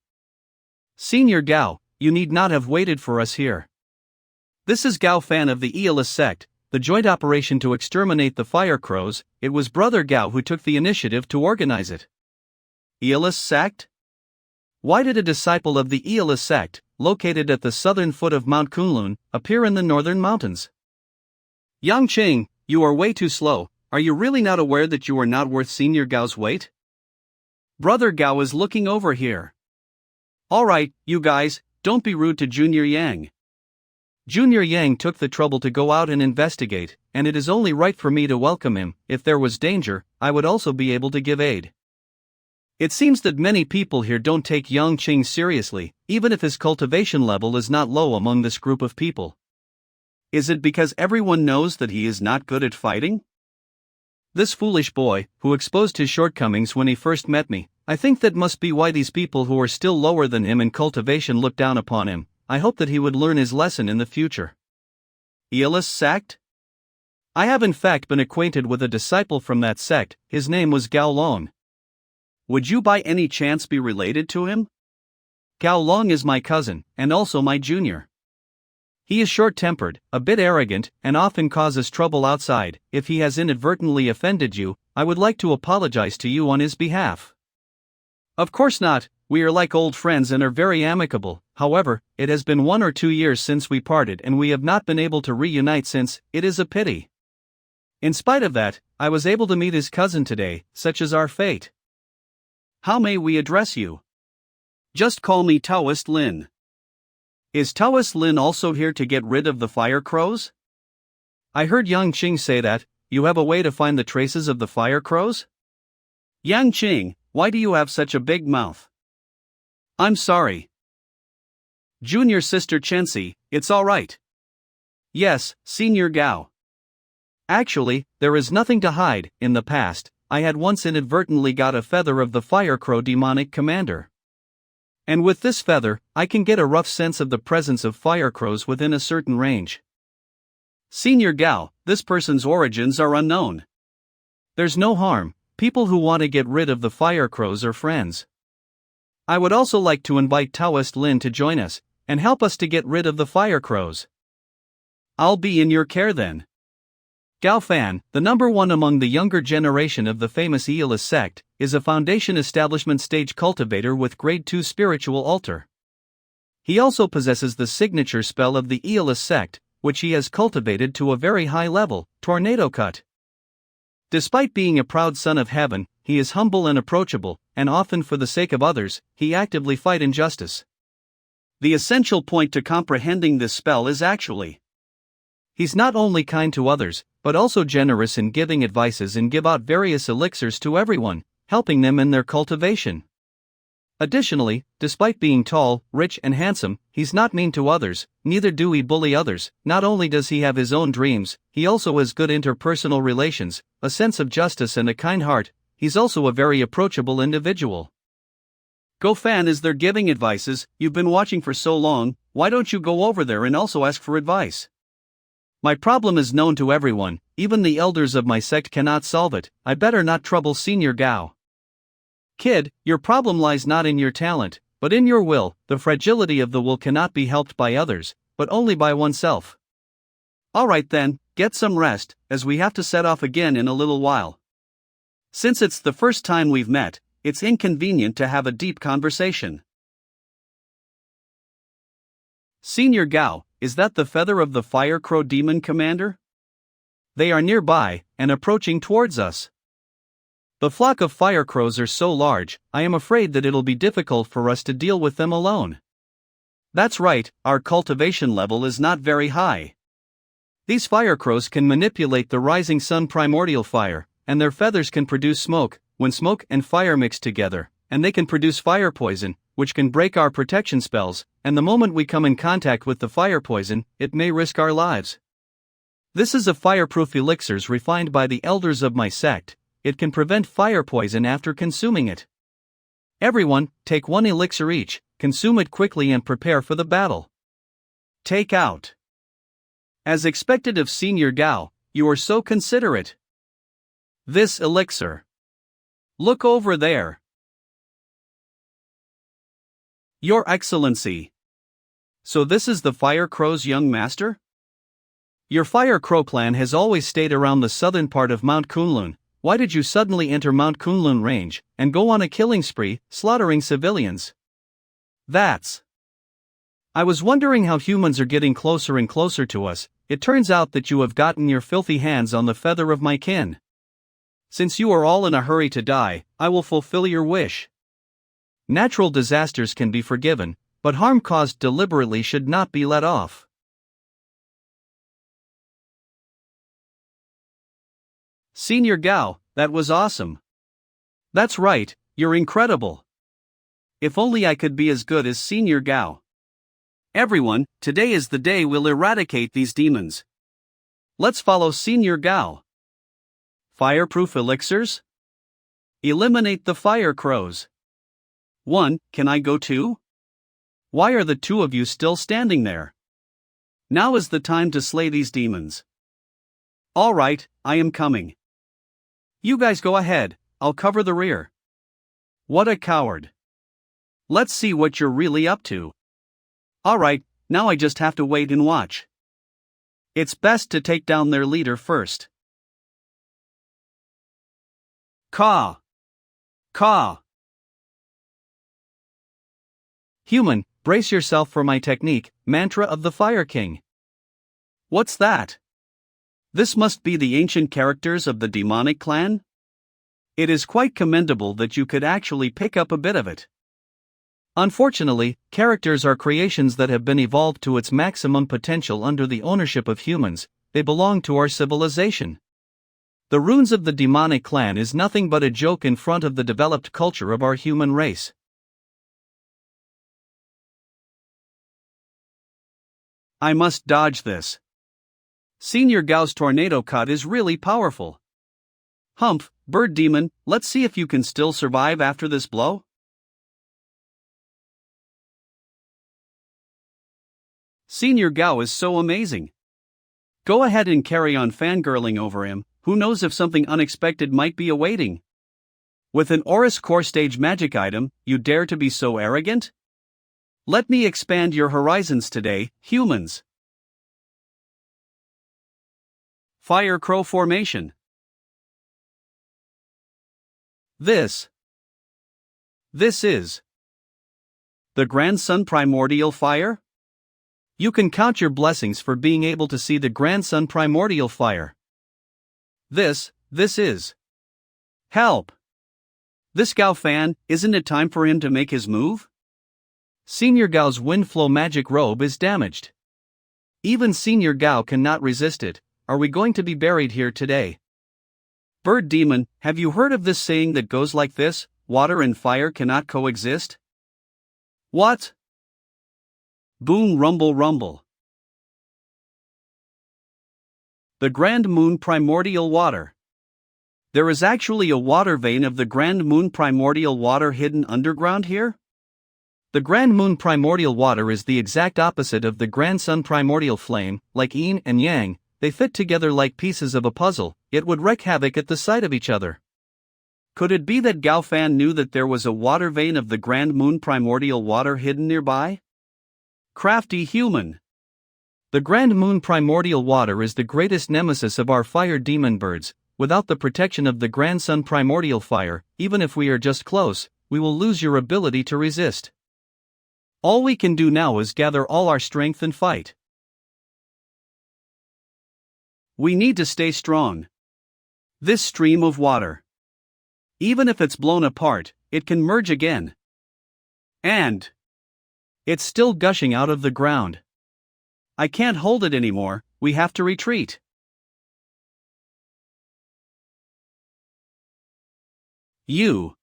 Senior Gao, you need not have waited for us here. This is Gao Fan of the Aeolus sect, the joint operation to exterminate the fire crows. It was Brother Gao who took the initiative to organize it. Aeolus sect? Why did a disciple of the Aeolus sect, located at the southern foot of Mount Kunlun, appear in the northern mountains? Yang Qing, you are way too slow. Are you really not aware that you are not worth Senior Gao's weight? Brother Gao is looking over here. Alright, you guys, don't be rude to Junior Yang. Junior Yang took the trouble to go out and investigate, and it is only right for me to welcome him. If there was danger, I would also be able to give aid. It seems that many people here don't take Yang Qing seriously, even if his cultivation level is not low among this group of people. Is it because everyone knows that he is not good at fighting? This foolish boy, who exposed his shortcomings when he first met me, I think that must be why these people who are still lower than him in cultivation look down upon him. I hope that he would learn his lesson in the future. Aeolus sect? I have in fact been acquainted with a disciple from that sect. His name was Gao Long. Would you by any chance be related to him? Gao Long is my cousin, and also my junior. He is short-tempered, a bit arrogant, and often causes trouble outside. If he has inadvertently offended you, I would like to apologize to you on his behalf. Of course not, we are like old friends and are very amicable. However, it has been 1 or 2 years since we parted and we have not been able to reunite since. It is a pity. In spite of that, I was able to meet his cousin today. Such is our fate. How may we address you? Just call me Taoist Lin. Is Taoist Lin also here to get rid of the fire crows? I heard Yang Qing say that. You have a way to find the traces of the fire crows? Yang Qing, why do you have such a big mouth? I'm sorry. Junior sister Chensi, it's alright. Yes, Senior Gao. Actually, there is nothing to hide. In the past, I had once inadvertently got a feather of the fire crow demonic commander. And with this feather, I can get a rough sense of the presence of fire crows within a certain range. Senior Gao, this person's origins are unknown. There's no harm, people who want to get rid of the fire crows are friends. I would also like to invite Taoist Lin to join us, and help us to get rid of the fire crows. I'll be in your care then. Gao Fan, the number one among the younger generation of the famous Aeolus sect, is a foundation establishment stage cultivator with grade 2 spiritual altar. He also possesses the signature spell of the Aeolus sect, which he has cultivated to a very high level, Tornado Cut. Despite being a proud son of heaven, he is humble and approachable, and often for the sake of others, he actively fight injustice. The essential point to comprehending this spell is actually he's not only kind to others, but also generous in giving advices and give out various elixirs to everyone, helping them in their cultivation. Additionally, despite being tall, rich and handsome, he's not mean to others, neither do he bully others. Not only does he have his own dreams, he also has good interpersonal relations, a sense of justice and a kind heart. He's also a very approachable individual. Go Fan is there giving advices. You've been watching for so long, why don't you go over there and also ask for advice? My problem is known to everyone, even the elders of my sect cannot solve it. I better not trouble Senior Gao. Kid, your problem lies not in your talent, but in your will. The fragility of the will cannot be helped by others, but only by oneself. Alright then, get some rest, as we have to set off again in a little while. Since it's the first time we've met, it's inconvenient to have a deep conversation. Senior Gao, is that the feather of the fire crow demon commander? They are nearby, and approaching towards us. The flock of fire crows are so large, I am afraid that it'll be difficult for us to deal with them alone. That's right, our cultivation level is not very high. These fire crows can manipulate the rising sun primordial fire, and their feathers can produce smoke. When smoke and fire mix together, and they can produce fire poison, which can break our protection spells, and the moment we come in contact with the fire poison, it may risk our lives. This is a fireproof elixirs refined by the elders of my sect. It can prevent fire poison after consuming it. Everyone, take 1 elixir each, consume it quickly and prepare for the battle. Take out. As expected of Senior Gao, you are so considerate. This elixir. Look over there. Your Excellency. So this is the Fire Crow's young master? Your Fire Crow clan has always stayed around the southern part of Mount Kunlun. Why did you suddenly enter Mount Kunlun range, and go on a killing spree, slaughtering civilians? I was wondering how humans are getting closer and closer to us. It turns out that you have gotten your filthy hands on the feather of my kin. Since you are all in a hurry to die, I will fulfill your wish. Natural disasters can be forgiven, but harm caused deliberately should not be let off. Senior Gao, that was awesome. That's right, you're incredible. If only I could be as good as Senior Gao. Everyone, today is the day we'll eradicate these demons. Let's follow Senior Gao. Fireproof elixirs? Eliminate the fire crows. 1. Can I go too? Why are the two of you still standing there? Now is the time to slay these demons. Alright, I am coming. You guys go ahead, I'll cover the rear. What a coward. Let's see what you're really up to. Alright, now I just have to wait and watch. It's best to take down their leader first. Caw! Caw! Human, brace yourself for my technique, Mantra of the Fire King. What's that? This must be the ancient characters of the demonic clan? It is quite commendable that you could actually pick up a bit of it. Unfortunately, characters are creations that have been evolved to its maximum potential under the ownership of humans. They belong to our civilization. The runes of the demonic clan is nothing but a joke in front of the developed culture of our human race. I must dodge this. Senior Gao's tornado cut is really powerful. Humph, bird demon, let's see if you can still survive after this blow. Senior Gao is so amazing. Go ahead and carry on fangirling over him, who knows if something unexpected might be awaiting. With an Oris Core Stage magic item, you dare to be so arrogant? Let me expand your horizons today, humans. Fire Crow Formation. This is the Grandson Primordial Fire? You can count your blessings for being able to see the Grandson Primordial Fire. This is. Help! This Gao fan, isn't it time for him to make his move? Senior Gao's Wind Flow magic robe is damaged. Even Senior Gao cannot resist it. Are we going to be buried here today? Bird demon, have you heard of this saying that goes like this: water and fire cannot coexist? What? Boom rumble rumble. The Grand Moon Primordial Water. There is actually a water vein of the Grand Moon Primordial Water hidden underground here? The Grand Moon Primordial Water is the exact opposite of the Grand Sun Primordial Flame. Like yin and yang, they fit together like pieces of a puzzle. It would wreak havoc at the sight of each other. Could it be that Gao Fan knew that there was a water vein of the Grand Moon Primordial Water hidden nearby? Crafty human. The Grand Moon Primordial Water is the greatest nemesis of our fire demon birds. Without the protection of the Grand Sun Primordial Fire, even if we are just close, we will lose your ability to resist. All we can do now is gather all our strength and fight. We need to stay strong. This stream of water, even if it's blown apart, it can merge again. And it's still gushing out of the ground. I can't hold it anymore, we have to retreat. You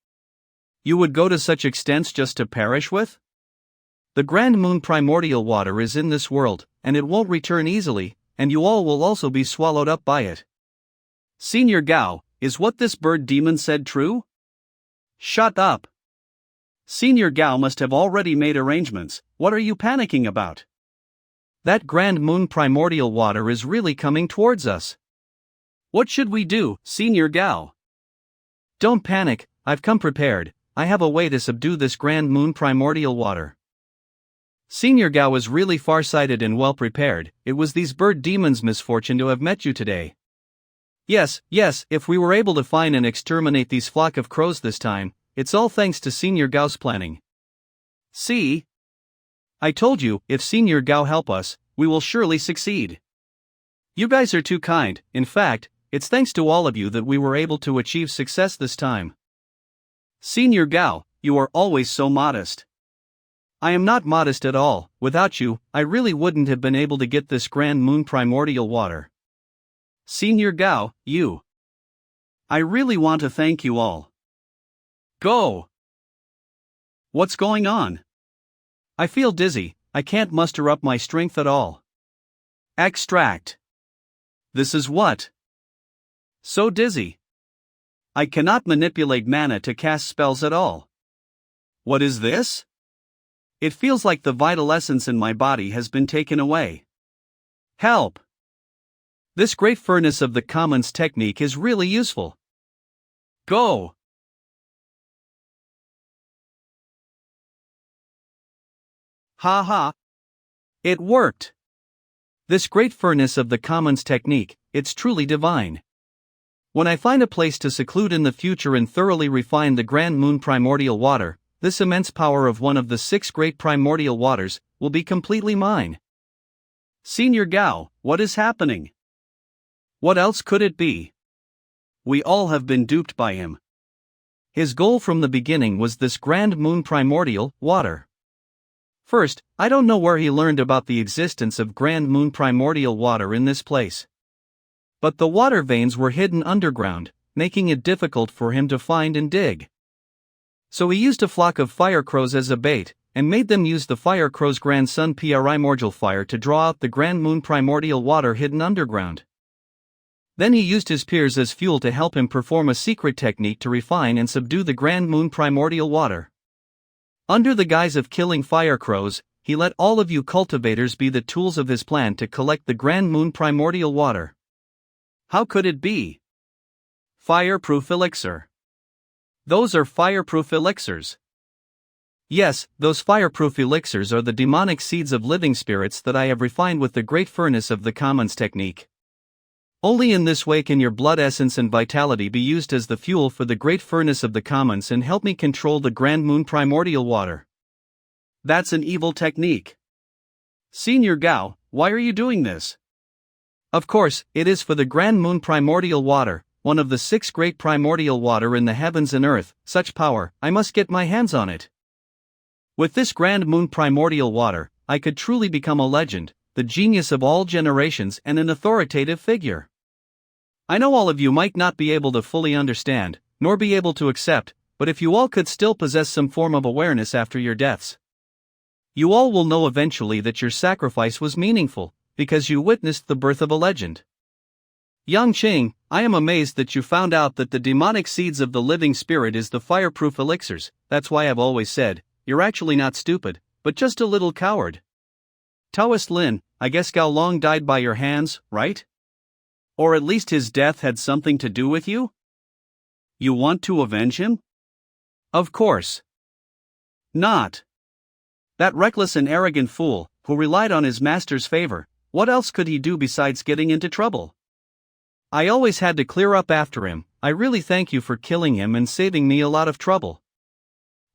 would go to such extents just to perish with? The Grand Moon Primordial Water is in this world, and it won't return easily, and you all will also be swallowed up by it. Senior Gao, is what this bird demon said true? Shut up. Senior Gao must have already made arrangements. What are you panicking about? That Grand Moon Primordial Water is really coming towards us. What should we do, Senior Gao? Don't panic, I've come prepared. I have a way to subdue this Grand Moon Primordial Water. Senior Gao is really far-sighted and well-prepared. It was these bird demons' misfortune to have met you today. Yes, if we were able to find and exterminate these flock of crows this time, it's all thanks to Senior Gao's planning. See? I told you, if Senior Gao help us, we will surely succeed. You guys are too kind. In fact, it's thanks to all of you that we were able to achieve success this time. Senior Gao, you are always so modest. I am not modest at all. Without you, I really wouldn't have been able to get this Grand Moon Primordial Water. Senior Gao, I really want to thank you all. Go! What's going on? I feel dizzy. I can't muster up my strength at all. Extract. This is what? So dizzy. I cannot manipulate mana to cast spells at all. What is this? It feels like the vital essence in my body has been taken away. Help! This great furnace of the commons technique is really useful. Go! Ha ha! It worked! This great furnace of the commons technique, it's truly divine. When I find a place to seclude in the future and thoroughly refine the grand moon primordial water, this immense power of one of the 6 great primordial waters will be completely mine. Senior Gao, what is happening? What else could it be? We all have been duped by him. His goal from the beginning was this grand moon primordial water. First, I don't know where he learned about the existence of grand moon primordial water in this place. But the water veins were hidden underground, making it difficult for him to find and dig. So he used a flock of fire crows as a bait, and made them use the fire crow's grandson primordial fire to draw out the grand moon primordial water hidden underground. Then he used his peers as fuel to help him perform a secret technique to refine and subdue the grand moon primordial water. Under the guise of killing fire crows, he let all of you cultivators be the tools of his plan to collect the grand moon primordial water. How could it be? Fireproof elixir. Those are fireproof elixirs. Yes, those fireproof elixirs are the demonic seeds of living spirits that I have refined with the great furnace of the commons technique. Only in this way can your blood essence and vitality be used as the fuel for the great furnace of the commons and help me control the grand moon primordial water. That's an evil technique. Senior Gao, why are you doing this? Of course, it is for the grand moon primordial water, one of the 6 great primordial water in the heavens and earth. Such power, I must get my hands on it. With this grand moon primordial water, I could truly become a legend, the genius of all generations and an authoritative figure. I know all of you might not be able to fully understand, nor be able to accept, but if you all could still possess some form of awareness after your deaths, you all will know eventually that your sacrifice was meaningful, because you witnessed the birth of a legend. Yang Qing, I am amazed that you found out that the demonic seeds of the living spirit is the fireproof elixirs. That's why I've always said, you're actually not stupid, but just a little coward. Taoist Lin, I guess Gao Long died by your hands, right? Or at least his death had something to do with you? You want to avenge him? Of course not. That reckless and arrogant fool, who relied on his master's favor, what else could he do besides getting into trouble? I always had to clear up after him. I really thank you for killing him and saving me a lot of trouble.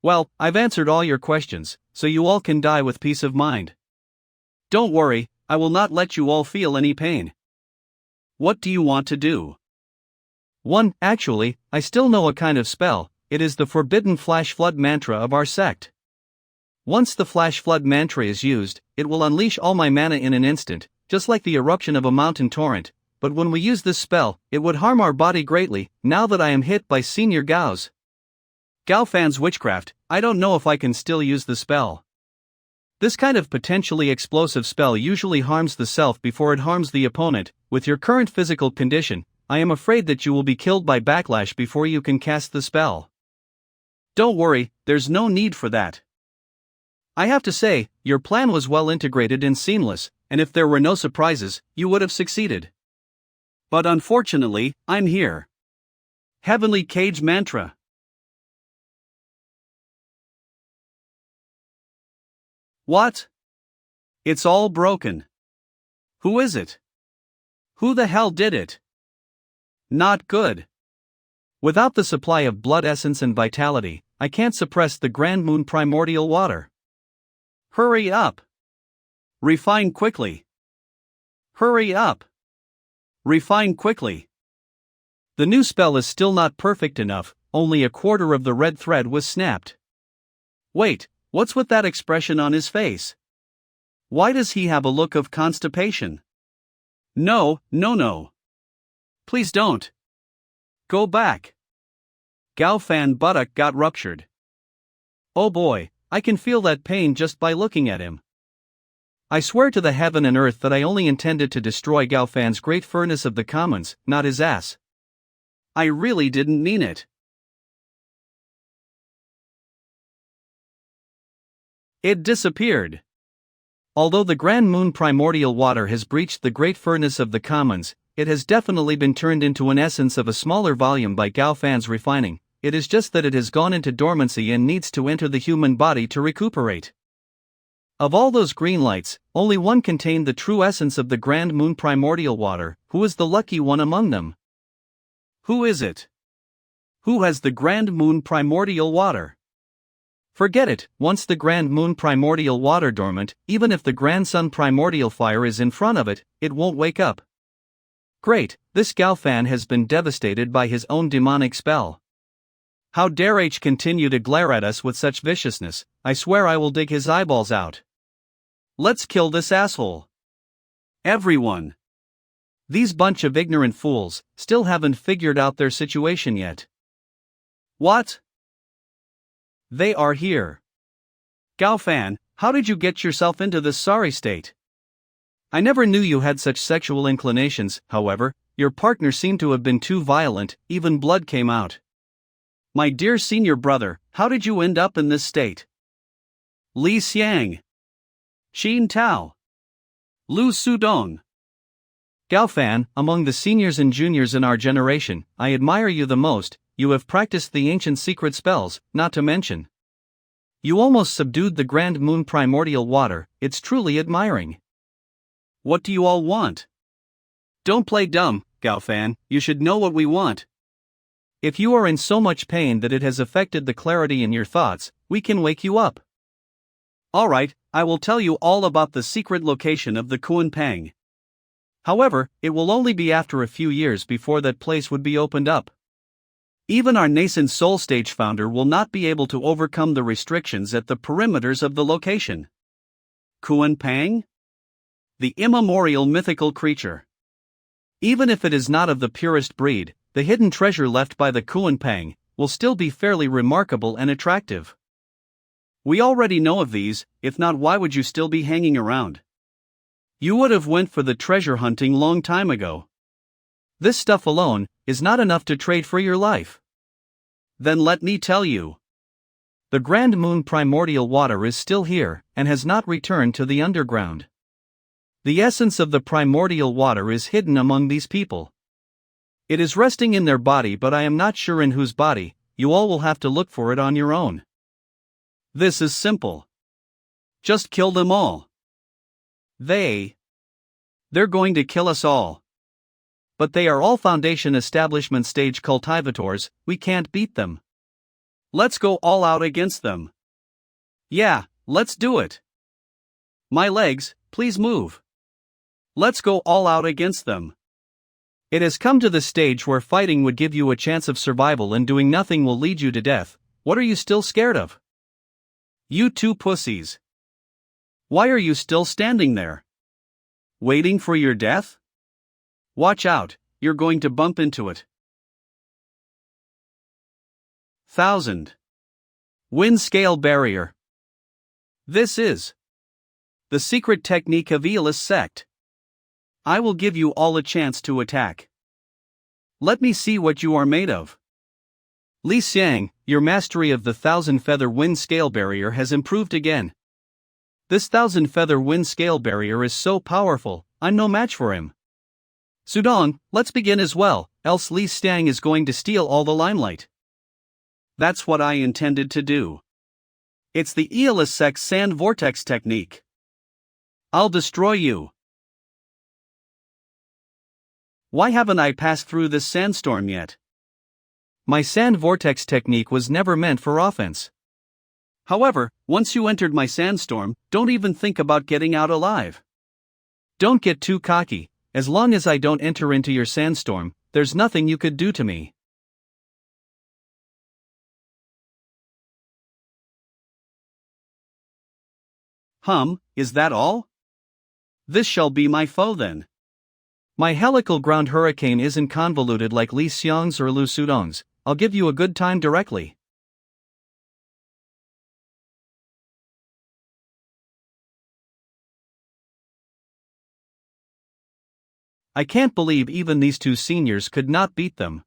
Well, I've answered all your questions, so you all can die with peace of mind. Don't worry, I will not let you all feel any pain. What do you want to do? 1. Actually, I still know a kind of spell. It is the forbidden flash flood mantra of our sect. Once the flash flood mantra is used, it will unleash all my mana in an instant, just like the eruption of a mountain torrent. But when we use this spell, it would harm our body greatly. Now that I am hit by Senior Gao's Fan's witchcraft, I don't know if I can still use the spell. This kind of potentially explosive spell usually harms the self before it harms the opponent. With your current physical condition, I am afraid that you will be killed by backlash before you can cast the spell. Don't worry, there's no need for that. I have to say, your plan was well integrated and seamless, and if there were no surprises, you would have succeeded. But unfortunately, I'm here. Heavenly Cage Mantra. What? It's all broken. Who is it? Who the hell did it? Not good. Without the supply of blood essence and vitality, I can't suppress the grand moon primordial water. Hurry up. Refine quickly. Hurry up. Refine quickly. The new spell is still not perfect enough, only a quarter of the red thread was snapped. Wait, what's with that expression on his face? Why does he have a look of constipation? No. Please don't. Go back. Gao Fan buttock got ruptured. Oh boy, I can feel that pain just by looking at him. I swear to the heaven and earth that I only intended to destroy Gao Fan's great furnace of the commons, not his ass. I really didn't mean it. It disappeared. Although the Grand Moon primordial water has breached the great furnace of the commons, it has definitely been turned into an essence of a smaller volume by Gao Fan's refining. It is just that it has gone into dormancy and needs to enter the human body to recuperate. Of all those green lights, only one contained the true essence of the Grand Moon primordial water. Who is the lucky one among them? Who is it? Who has the Grand Moon primordial water? Forget it, once the Grand Moon primordial water dormant, even if the Grand Sun primordial fire is in front of it, it won't wake up. Great, this Gao Fan has been devastated by his own demonic spell. How dare H continue to glare at us with such viciousness? I swear I will dig his eyeballs out. Let's kill this asshole. Everyone. These bunch of ignorant fools still haven't figured out their situation yet. What? They are here. Gao Fan, how did you get yourself into this sorry state? I never knew you had such sexual inclinations. However, your partner seemed to have been too violent, even blood came out. My dear senior brother, how did you end up in this state? Li Xiang. Xin Tao. Lu Sudong. Gao Fan, among the seniors and juniors in our generation, I admire you the most. You have practiced the ancient secret spells, not to mention. You almost subdued the Grand Moon primordial water. It's truly admiring. What do you all want? Don't play dumb, Gao Fan, you should know what we want. If you are in so much pain that it has affected the clarity in your thoughts, we can wake you up. Alright, I will tell you all about the secret location of the Kuan Pang. However, it will only be after a few years before that place would be opened up. Even our nascent soul stage founder will not be able to overcome the restrictions at the perimeters of the location. Kuan Pang? The immemorial mythical creature. Even if it is not of the purest breed, the hidden treasure left by the Kuan Pang will still be fairly remarkable and attractive. We already know of these, if not, why would you still be hanging around? You would have went for the treasure hunting long time ago. This stuff alone is not enough to trade for your life. Then let me tell you. The Grand Moon primordial water is still here, and has not returned to the underground. The essence of the primordial water is hidden among these people. It is resting in their body, but I am not sure in whose body. You all will have to look for it on your own. This is simple. Just kill them all. They're going to kill us all. But they are all Foundation establishment stage cultivators, we can't beat them. Let's go all out against them. Yeah, let's do it. My legs, please move. Let's go all out against them. It has come to the stage where fighting would give you a chance of survival and doing nothing will lead you to death. What are you still scared of? You two pussies. Why are you still standing there? Waiting for your death? Watch out, you're going to bump into it. 1000. Wind Scale Barrier. This is the secret technique of Aeolus sect. I will give you all a chance to attack. Let me see what you are made of. Li Xiang, your mastery of the 1000-feather wind scale barrier has improved again. This 1000-feather wind scale barrier is so powerful, I'm no match for him. Sudong, let's begin as well, else Li Xiang is going to steal all the limelight. That's what I intended to do. It's the Aeolus sect's sand vortex technique. I'll destroy you. Why haven't I passed through this sandstorm yet? My sand vortex technique was never meant for offense. However, once you entered my sandstorm, don't even think about getting out alive. Don't get too cocky. As long as I don't enter into your sandstorm, there's nothing you could do to me. Is that all? This shall be my foe then. My helical ground hurricane isn't convoluted like Li Xiang's or Lu Sudong's. I'll give you a good time directly. I can't believe even these two seniors could not beat them.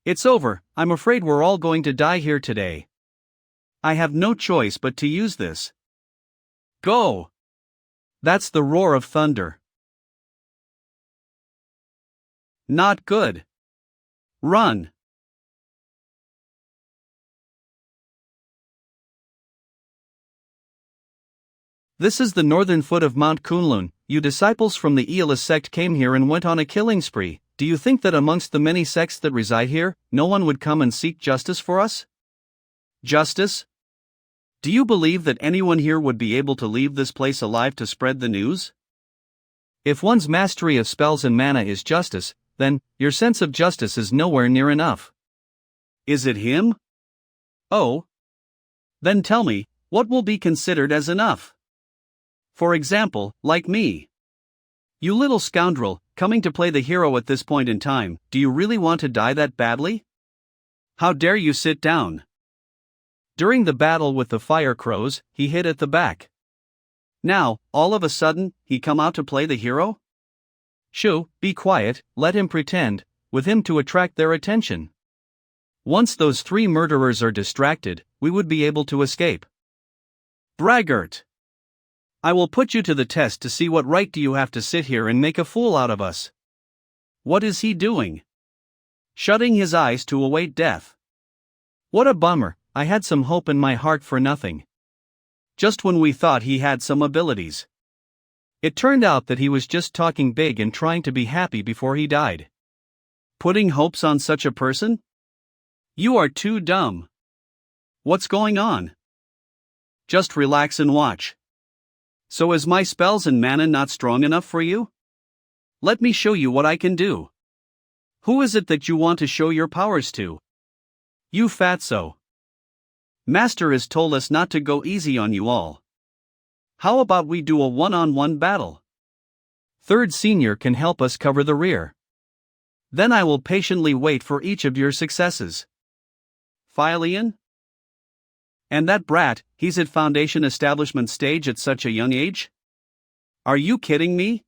It's over, I'm afraid we're all going to die here today. I have no choice but to use this. Go! That's the roar of thunder. Not good. Run! This is the northern foot of Mount Kunlun. You disciples from the Aeolus sect came here and went on a killing spree. Do you think that amongst the many sects that reside here, no one would come and seek justice for us? Justice? Do you believe that anyone here would be able to leave this place alive to spread the news? If one's mastery of spells and mana is justice, then your sense of justice is nowhere near enough. Is it him? Oh. Then tell me, what will be considered as enough? For example, like me. You little scoundrel, coming to play the hero at this point in time, do you really want to die that badly? How dare you sit down? During the battle with the fire crows, he hid at the back. Now, all of a sudden, he come out to play the hero? Shoo, be quiet, let him pretend, with him to attract their attention. Once those three murderers are distracted, we would be able to escape. Braggart! I will put you to the test to see what right do you have to sit here and make a fool out of us. What is he doing? Shutting his eyes to await death. What a bummer, I had some hope in my heart for nothing. Just when we thought he had some abilities. It turned out that he was just talking big and trying to be happy before he died. Putting hopes on such a person? You are too dumb. What's going on? Just relax and watch. So is my spells and mana not strong enough for you? Let me show you what I can do. Who is it that you want to show your powers to? You fatso. Master has told us not to go easy on you all. How about we do a one-on-one battle? Third senior can help us cover the rear. Then I will patiently wait for each of your successes. Philian? And that brat, he's at foundation establishment stage at such a young age? Are you kidding me?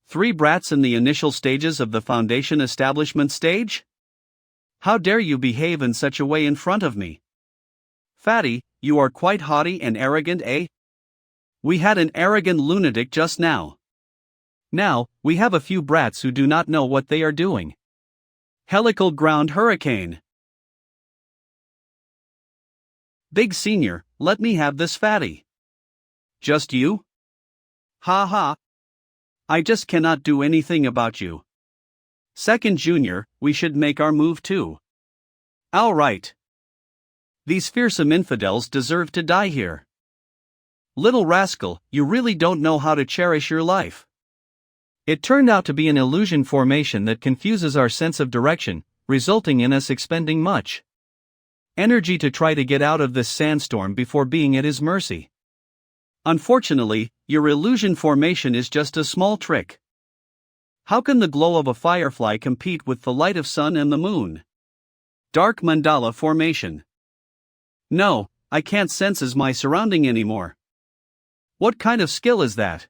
3 brats in the initial stages of the foundation establishment stage? How dare you behave in such a way in front of me? Fatty, you are quite haughty and arrogant, eh? We had an arrogant lunatic just now. Now, we have a few brats who do not know what they are doing. Helical ground hurricane. Big senior, let me have this fatty. Just you? Ha ha. I just cannot do anything about you. Second junior, we should make our move too. All right. These fearsome infidels deserve to die here. Little rascal, you really don't know how to cherish your life. It turned out to be an illusion formation that confuses our sense of direction, resulting in us expending much energy to try to get out of this sandstorm before being at his mercy. Unfortunately, your illusion formation is just a small trick. How can the glow of a firefly compete with the light of sun and the moon? Dark mandala formation. No, I can't sense my surrounding anymore. What kind of skill is that?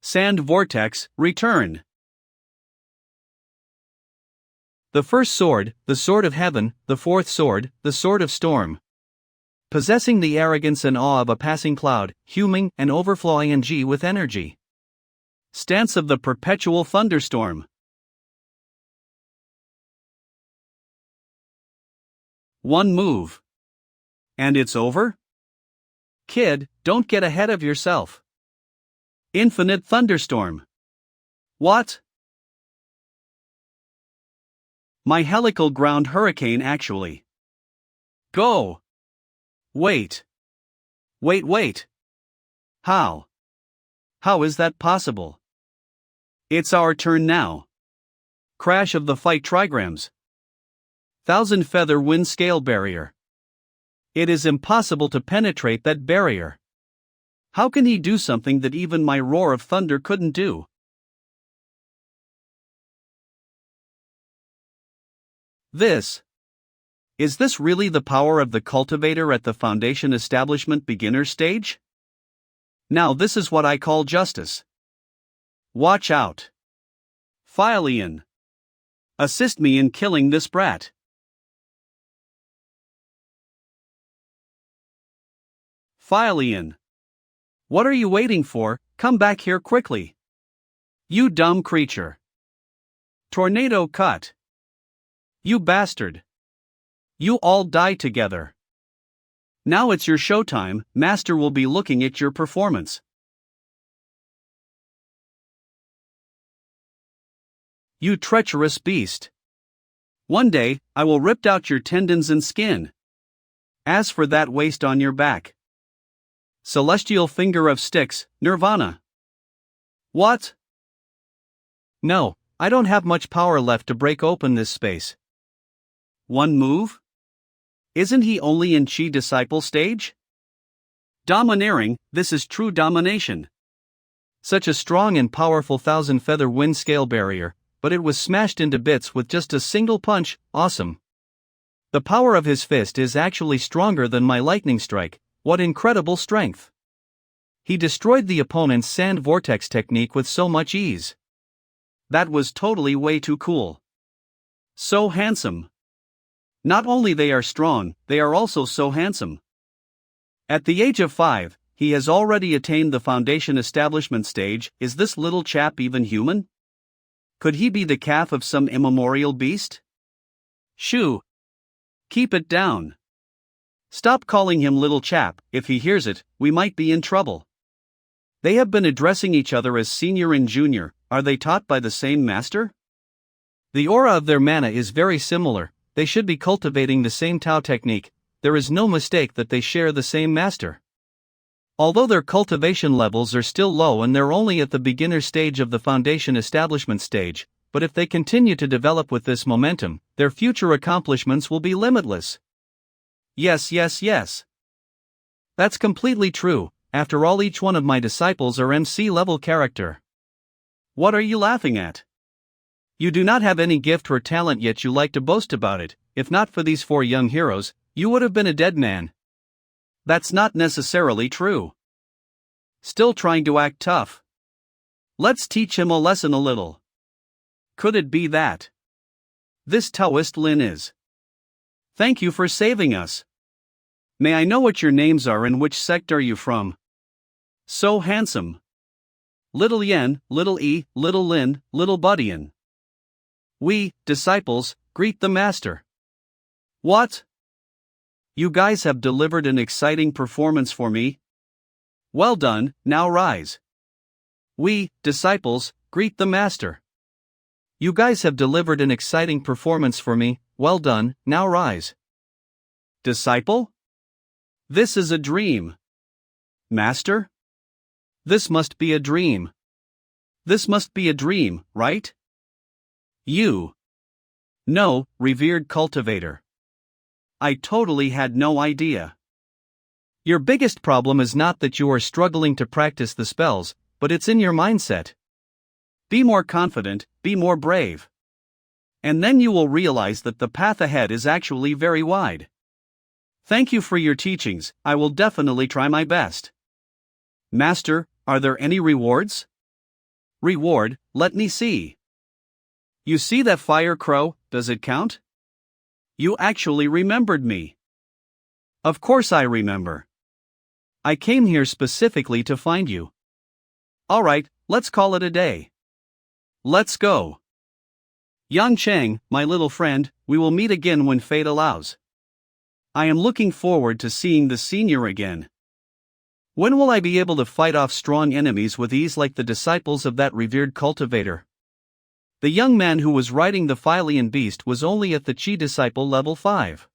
Sand vortex, return. The first sword, the sword of heaven, the fourth sword, the sword of storm. Possessing the arrogance and awe of a passing cloud, huming and overflowing with energy. Stance of the perpetual thunderstorm. One move. And it's over? Kid, don't get ahead of yourself. Infinite thunderstorm. What? My helical ground hurricane actually. Go! Wait. Wait. How? How is that possible? It's our turn now. Crash of the fight trigrams. Thousand feather wind scale barrier. It is impossible to penetrate that barrier. How can he do something that even my roar of thunder couldn't do? Is this really the power of the cultivator at the foundation establishment beginner stage? Now this is what I call justice. Watch out. Philian. Assist me in killing this brat. Philian. What are you waiting for? Come back here quickly. You dumb creature. Tornado cut. You bastard. You all die together. Now it's your showtime, Master will be looking at your performance. You treacherous beast. One day, I will rip out your tendons and skin. As for that waist on your back. Celestial finger of sticks, Nirvana. What? No, I don't have much power left to break open this space. One move? Isn't he only in Chi disciple stage? Domineering, this is true domination. Such a strong and powerful 1,000-feather wind scale barrier, but it was smashed into bits with just a single punch, awesome. The power of his fist is actually stronger than my lightning strike, what incredible strength. He destroyed the opponent's sand vortex technique with so much ease. That was totally way too cool. So handsome. Not only they are strong, they are also so handsome. At the age of 5, he has already attained the foundation establishment stage. Is this little chap even human? Could he be the calf of some immemorial beast? Shoo! Keep it down. Stop calling him little chap, if he hears it, we might be in trouble. They have been addressing each other as senior and junior, are they taught by the same master? The aura of their mana is very similar, they should be cultivating the same Tao technique, there is no mistake that they share the same master. Although their cultivation levels are still low and they're only at the beginner stage of the foundation establishment stage, but if they continue to develop with this momentum, their future accomplishments will be limitless. Yes. That's completely true, after all each one of my disciples are MC-level character. What are you laughing at? You do not have any gift or talent yet you like to boast about it, if not for these 4 young heroes, you would have been a dead man. That's not necessarily true. Still trying to act tough. Let's teach him a lesson a little. Could it be that this Taoist Lin is? Thank you for saving us. May I know what your names are and which sect are you from? So handsome. Little Yen, Little E, Little Lin, Little Buddyan. We, disciples, greet the master. What? You guys have delivered an exciting performance for me. Well done, now rise. We, disciples, greet the master. You guys have delivered an exciting performance for me, well done, now rise. Disciple? This is a dream. Master? This must be a dream. This must be a dream, right? You. No, revered cultivator. I totally had no idea. Your biggest problem is not that you are struggling to practice the spells, but it's in your mindset. Be more confident, be more brave. And then you will realize that the path ahead is actually very wide. Thank you for your teachings, I will definitely try my best. Master, are there any rewards? Reward, let me see. You see that fire crow, does it count? You actually remembered me. Of course I remember. I came here specifically to find you. Alright, let's call it a day. Let's go. Yang Cheng, my little friend, we will meet again when fate allows. I am looking forward to seeing the senior again. When will I be able to fight off strong enemies with ease like the disciples of that revered cultivator? The young man who was riding the Philian beast was only at the Chi disciple level 5.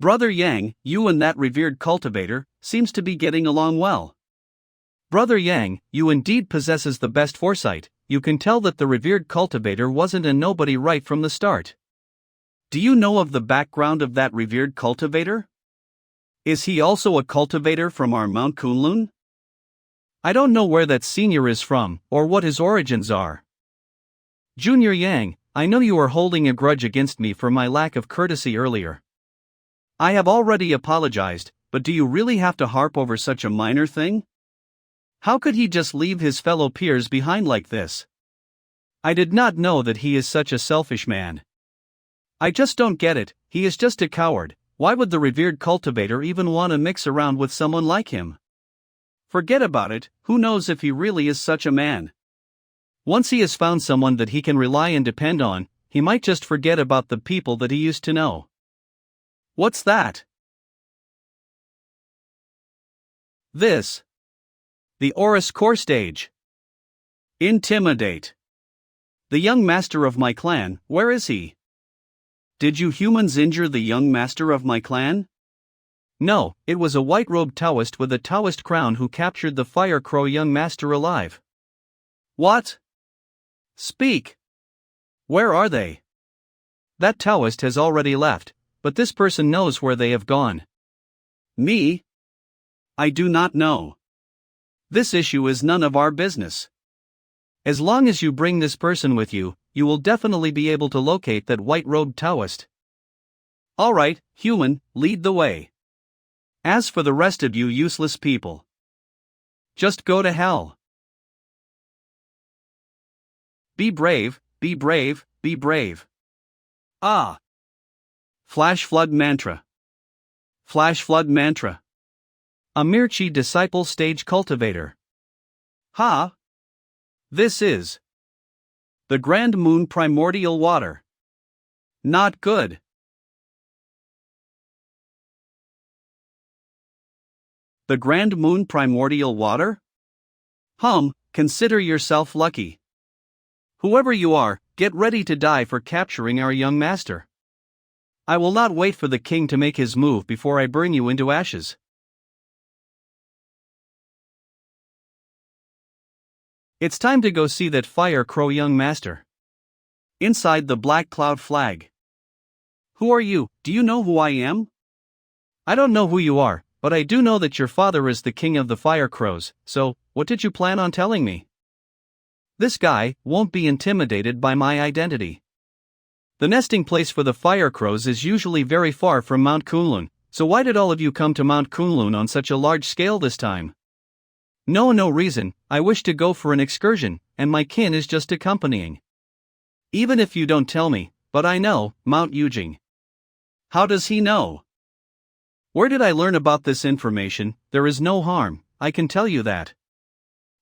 Brother Yang, you and that revered cultivator, seems to be getting along well. Brother Yang, you indeed possesses the best foresight, you can tell that the revered cultivator wasn't a nobody right from the start. Do you know of the background of that revered cultivator? Is he also a cultivator from our Mount Kunlun? I don't know where that senior is from, or what his origins are. Junior Yang, I know you are holding a grudge against me for my lack of courtesy earlier. I have already apologized, but do you really have to harp over such a minor thing? How could he just leave his fellow peers behind like this? I did not know that he is such a selfish man. I just don't get it, he is just a coward. Why would the revered cultivator even want to mix around with someone like him? Forget about it, who knows if he really is such a man. Once he has found someone that he can rely and depend on, he might just forget about the people that he used to know. What's that? This. The Oris core stage. Intimidate. The young master of my clan, where is he? Did you humans injure the young master of my clan? No, it was a white-robed Taoist with a Taoist crown who captured the fire crow young master alive. What? Speak. Where are they? That Taoist has already left, but this person knows where they have gone. Me? I do not know. This issue is none of our business. As long as you bring this person with you, you will definitely be able to locate that white-robed Taoist. Alright, human, lead the way. As for the rest of you useless people, just go to hell. Be brave, be brave, be brave. Ah. Flash Flood Mantra. Flash Flood Mantra. A Mirchi Disciple Stage Cultivator. Ha! This is the Grand Moon Primordial Water. Not good. The Grand Moon Primordial Water? Consider yourself lucky. Whoever you are, get ready to die for capturing our young master. I will not wait for the king to make his move before I burn you into ashes. It's time to go see that fire crow young master. Inside the black cloud flag. Who are you? Do you know who I am? I don't know who you are, but I do know that your father is the king of the fire crows, so, what did you plan on telling me? This guy won't be intimidated by my identity. The nesting place for the fire crows is usually very far from Mount Kunlun, so why did all of you come to Mount Kunlun on such a large scale this time? No reason, I wish to go for an excursion, and my kin is just accompanying. Even if you don't tell me, but I know, Mount Yujing. How does he know? Where did I learn about this information? There is no harm, I can tell you that.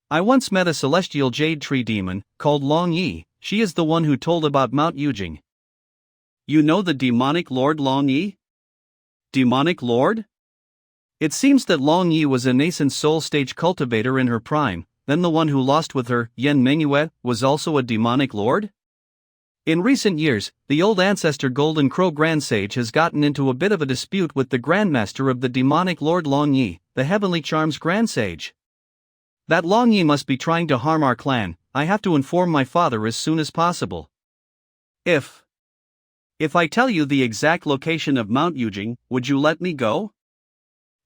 I once met a celestial jade tree demon, called Long Yi. She is the one who told about Mount Yujing. You know the demonic lord Long Yi? Demonic lord? It seems that Long Yi was a nascent soul stage cultivator in her prime, then the one who lost with her, Yen Mengyue, was also a demonic lord? In recent years, the old ancestor Golden Crow Grand Sage has gotten into a bit of a dispute with the Grandmaster of the demonic lord Long Yi, the Heavenly Charms Grand Sage. That Long Yi must be trying to harm our clan. I have to inform my father as soon as possible. If I tell you the exact location of Mount Yujing, would you let me go?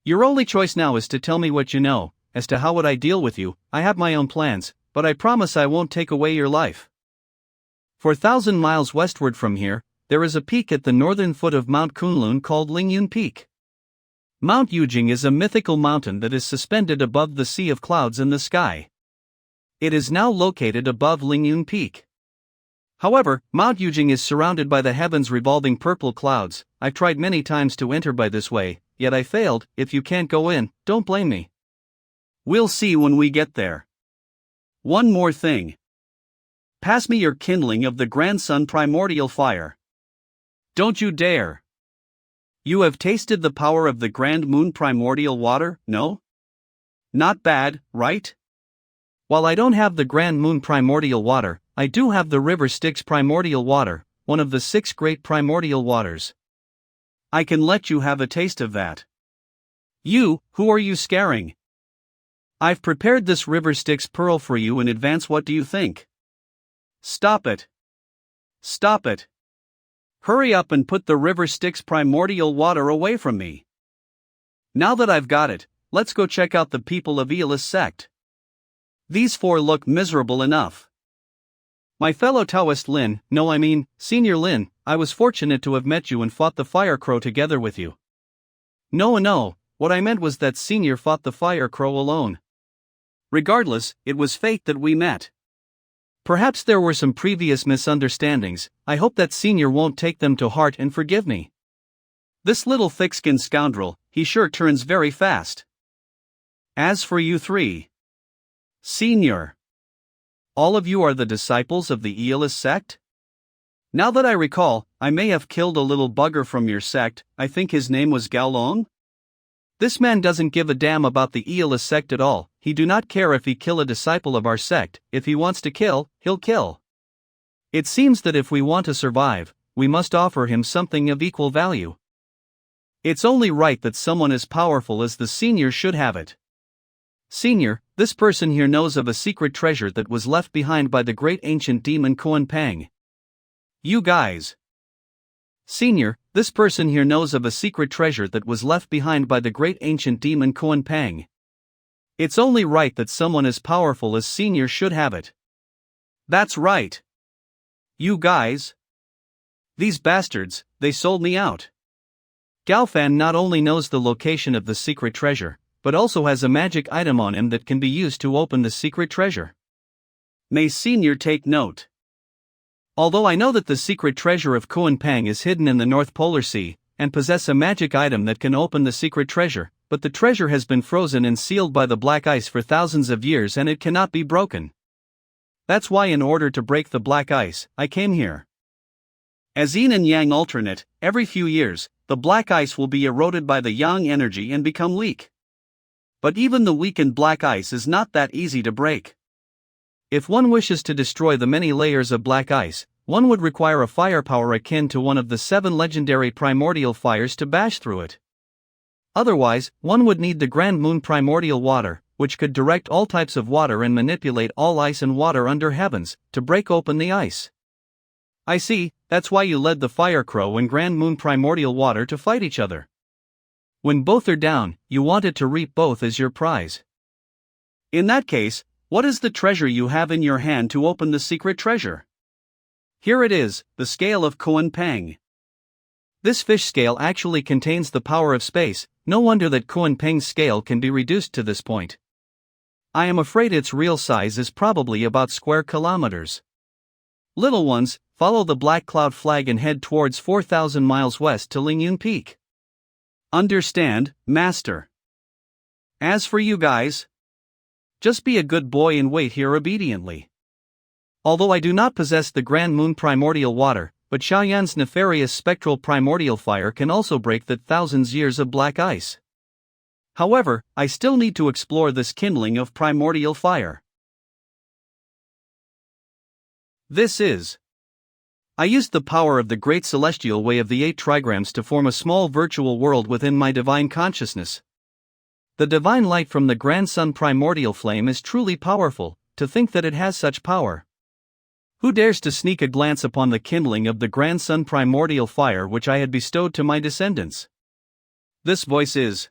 Your only choice now is to tell me what you know. As to how would I deal with you, I have my own plans, but I promise I won't take away your life. 4,000 miles westward from here, there is a peak at the northern foot of Mount Kunlun called Lingyun Peak. Mount Yujing is a mythical mountain that is suspended above the sea of clouds in the sky. It is now located above Lingyun Peak. However, Mount Yujing is surrounded by the heavens revolving purple clouds. I've tried many times to enter by this way, yet I failed. If you can't go in, don't blame me. We'll see when we get there. One more thing. Pass me your kindling of the grandson primordial fire. Don't you dare. You have tasted the power of the Grand Moon primordial water, no? Not bad, right? While I don't have the Grand Moon primordial water, I do have the River Styx primordial water, one of the 6 great primordial waters. I can let you have a taste of that. You, who are you scaring? I've prepared this River Styx pearl for you in advance. What do you think? Stop it. Stop it. Hurry up and put the River Styx primordial water away from me. Now that I've got it, let's go check out the people of Aeolus sect. These 4 look miserable enough. My fellow Taoist Lin, Senior Lin, I was fortunate to have met you and fought the Fire Crow together with you. No, what I meant was that Senior fought the Fire Crow alone. Regardless, it was fate that we met. Perhaps there were some previous misunderstandings. I hope that Senior won't take them to heart and forgive me. This little thick-skinned scoundrel, he sure turns very fast. As for you three, Senior, all of you are the disciples of the Aeolus sect? Now that I recall, I may have killed a little bugger from your sect. I think his name was Gaolong. This man doesn't give a damn about the Aeolus sect at all. He do not care if he kill a disciple of our sect. If he wants to kill, he'll kill. It seems that if we want to survive, we must offer him something of equal value. It's only right that someone as powerful as the Senior should have it. Senior, this person here knows of a secret treasure that was left behind by the great ancient demon Kuan Pang. You guys. Senior, this person here knows of a secret treasure that was left behind by the great ancient demon Kuan Pang. It's only right that someone as powerful as Senior should have it. That's right. You guys. These bastards, they sold me out. Gaofan not only knows the location of the secret treasure, but also has a magic item on him that can be used to open the secret treasure. May Senior take note. Although I know that the secret treasure of Kuan Pang is hidden in the North Polar Sea, and possess a magic item that can open the secret treasure, but the treasure has been frozen and sealed by the black ice for thousands of years and it cannot be broken. That's why in order to break the black ice, I came here. As yin and yang alternate, every few years, the black ice will be eroded by the yang energy and become weak. But even the weakened black ice is not that easy to break. If one wishes to destroy the many layers of black ice, one would require a firepower akin to one of the 7 legendary primordial fires to bash through it. Otherwise, one would need the Grand Moon primordial water, which could direct all types of water and manipulate all ice and water under heavens, to break open the ice. I see, that's why you led the Fire Crow and Grand Moon primordial water to fight each other. When both are down, you wanted to reap both as your prize. In that case, what is the treasure you have in your hand to open the secret treasure? Here it is, the scale of Kuan Pang. This fish scale actually contains the power of space. No wonder that Kuan Pang's scale can be reduced to this point. I am afraid its real size is probably about square kilometers. Little ones, follow the black cloud flag and head towards 4,000 miles west to Lingyun Peak. Understand, Master. As for you guys, just be a good boy and wait here obediently. Although I do not possess the Grand Moon primordial water, but Xiaoyan's nefarious spectral primordial fire can also break the thousands years of black ice. However, I still need to explore this kindling of primordial fire. I used the power of the great celestial way of the 8 trigrams to form a small virtual world within my divine consciousness. The divine light from the Grand Sun primordial flame is truly powerful. To think that it has such power. Who dares to sneak a glance upon the kindling of the Grand Sun primordial fire which I had bestowed to my descendants? This voice is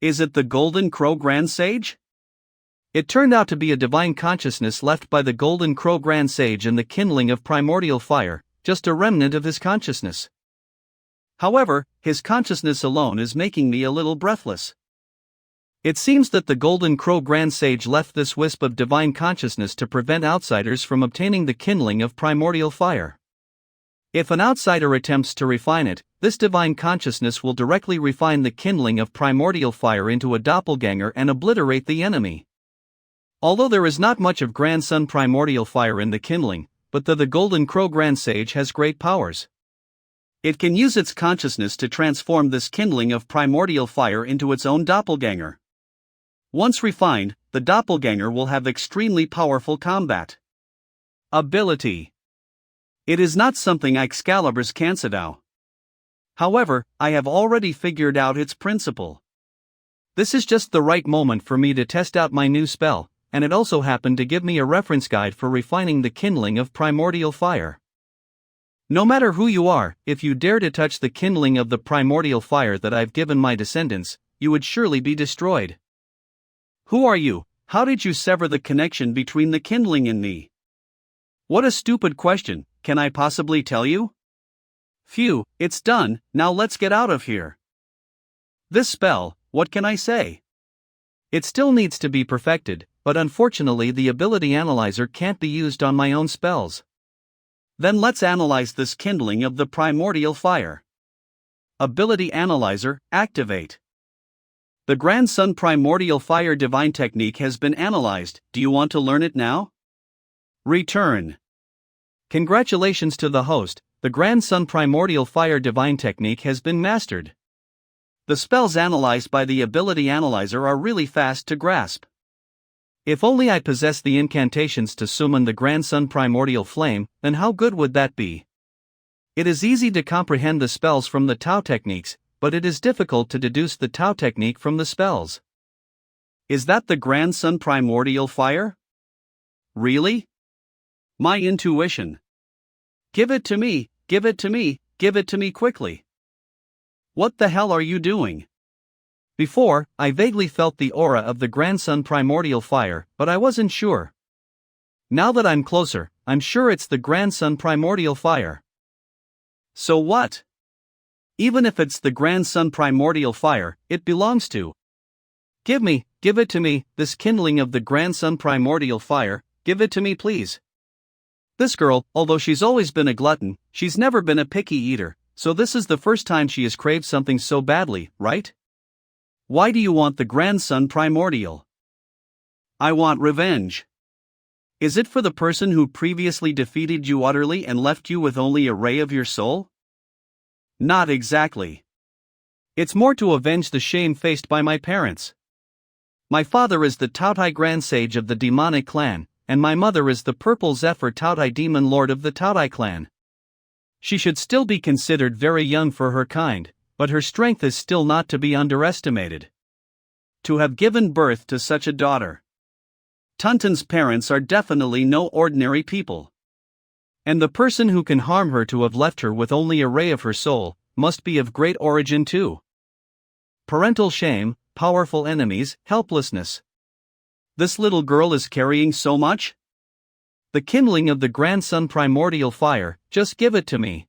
it the Golden Crow Grand Sage? It turned out to be a divine consciousness left by the Golden Crow Grand Sage in the kindling of primordial fire, just a remnant of his consciousness. However, his consciousness alone is making me a little breathless. It seems that the Golden Crow Grand Sage left this wisp of divine consciousness to prevent outsiders from obtaining the kindling of primordial fire. If an outsider attempts to refine it, this divine consciousness will directly refine the kindling of primordial fire into a doppelganger and obliterate the enemy. Although there is not much of Grand Sun primordial fire in the kindling, but the Golden Crow Grand Sage has great powers. It can use its consciousness to transform this kindling of primordial fire into its own doppelganger. Once refined, the doppelganger will have extremely powerful combat ability. It is not something Excalibur's Kansadao. However, I have already figured out its principle. This is just the right moment for me to test out my new spell, and it also happened to give me a reference guide for refining the kindling of primordial fire. No matter who you are, if you dare to touch the kindling of the primordial fire that I've given my descendants, you would surely be destroyed. Who are you? How did you sever the connection between the kindling and me? What a stupid question, can I possibly tell you? Phew, it's done, now let's get out of here. This spell, what can I say? It still needs to be perfected, but unfortunately the ability analyzer can't be used on my own spells. Then let's analyze this kindling of the primordial fire. Ability analyzer, activate. The Grand Sun Primordial Fire Divine Technique has been analyzed. Do you want to learn it now? Return. Congratulations to the host, the Grand Sun Primordial Fire Divine Technique has been mastered. The spells analyzed by the ability analyzer are really fast to grasp. If only I possess the incantations to summon the Grand Sun Primordial Flame, then how good would that be? It is easy to comprehend the spells from the Tao techniques, but it is difficult to deduce the Tao technique from the spells. Is that the Grand Sun Primordial Fire? Really? My intuition. Give it to me, give it to me, give it to me quickly. What the hell are you doing? Before, I vaguely felt the aura of the Grand Sun Primordial Fire, but I wasn't sure. Now that I'm closer, I'm sure it's the Grand Sun Primordial Fire. So what? Even if it's the Grand Sun Primordial Fire, it belongs to. Give it to me, this kindling of the Grand Sun Primordial Fire, give it to me please. This girl, although she's always been a glutton, she's never been a picky eater, so this is the first time she has craved something so badly, right? Why do you want the Grand Sun Primordial? I want revenge. Is it for the person who previously defeated you utterly and left you with only a ray of your soul? Not exactly. It's more to avenge the shame faced by my parents. My father is the Taotai Grand Sage of the demonic clan, and my mother is the Purple Zephyr Taotai Demon Lord of the Taotai clan. She should still be considered very young for her kind, but her strength is still not to be underestimated. To have given birth to such a daughter. Tuntun's parents are definitely no ordinary people. And the person who can harm her to have left her with only a ray of her soul, must be of great origin too. Parental shame, powerful enemies, helplessness. This little girl is carrying so much? The kindling of the Grand Sun Primordial Fire, just give it to me.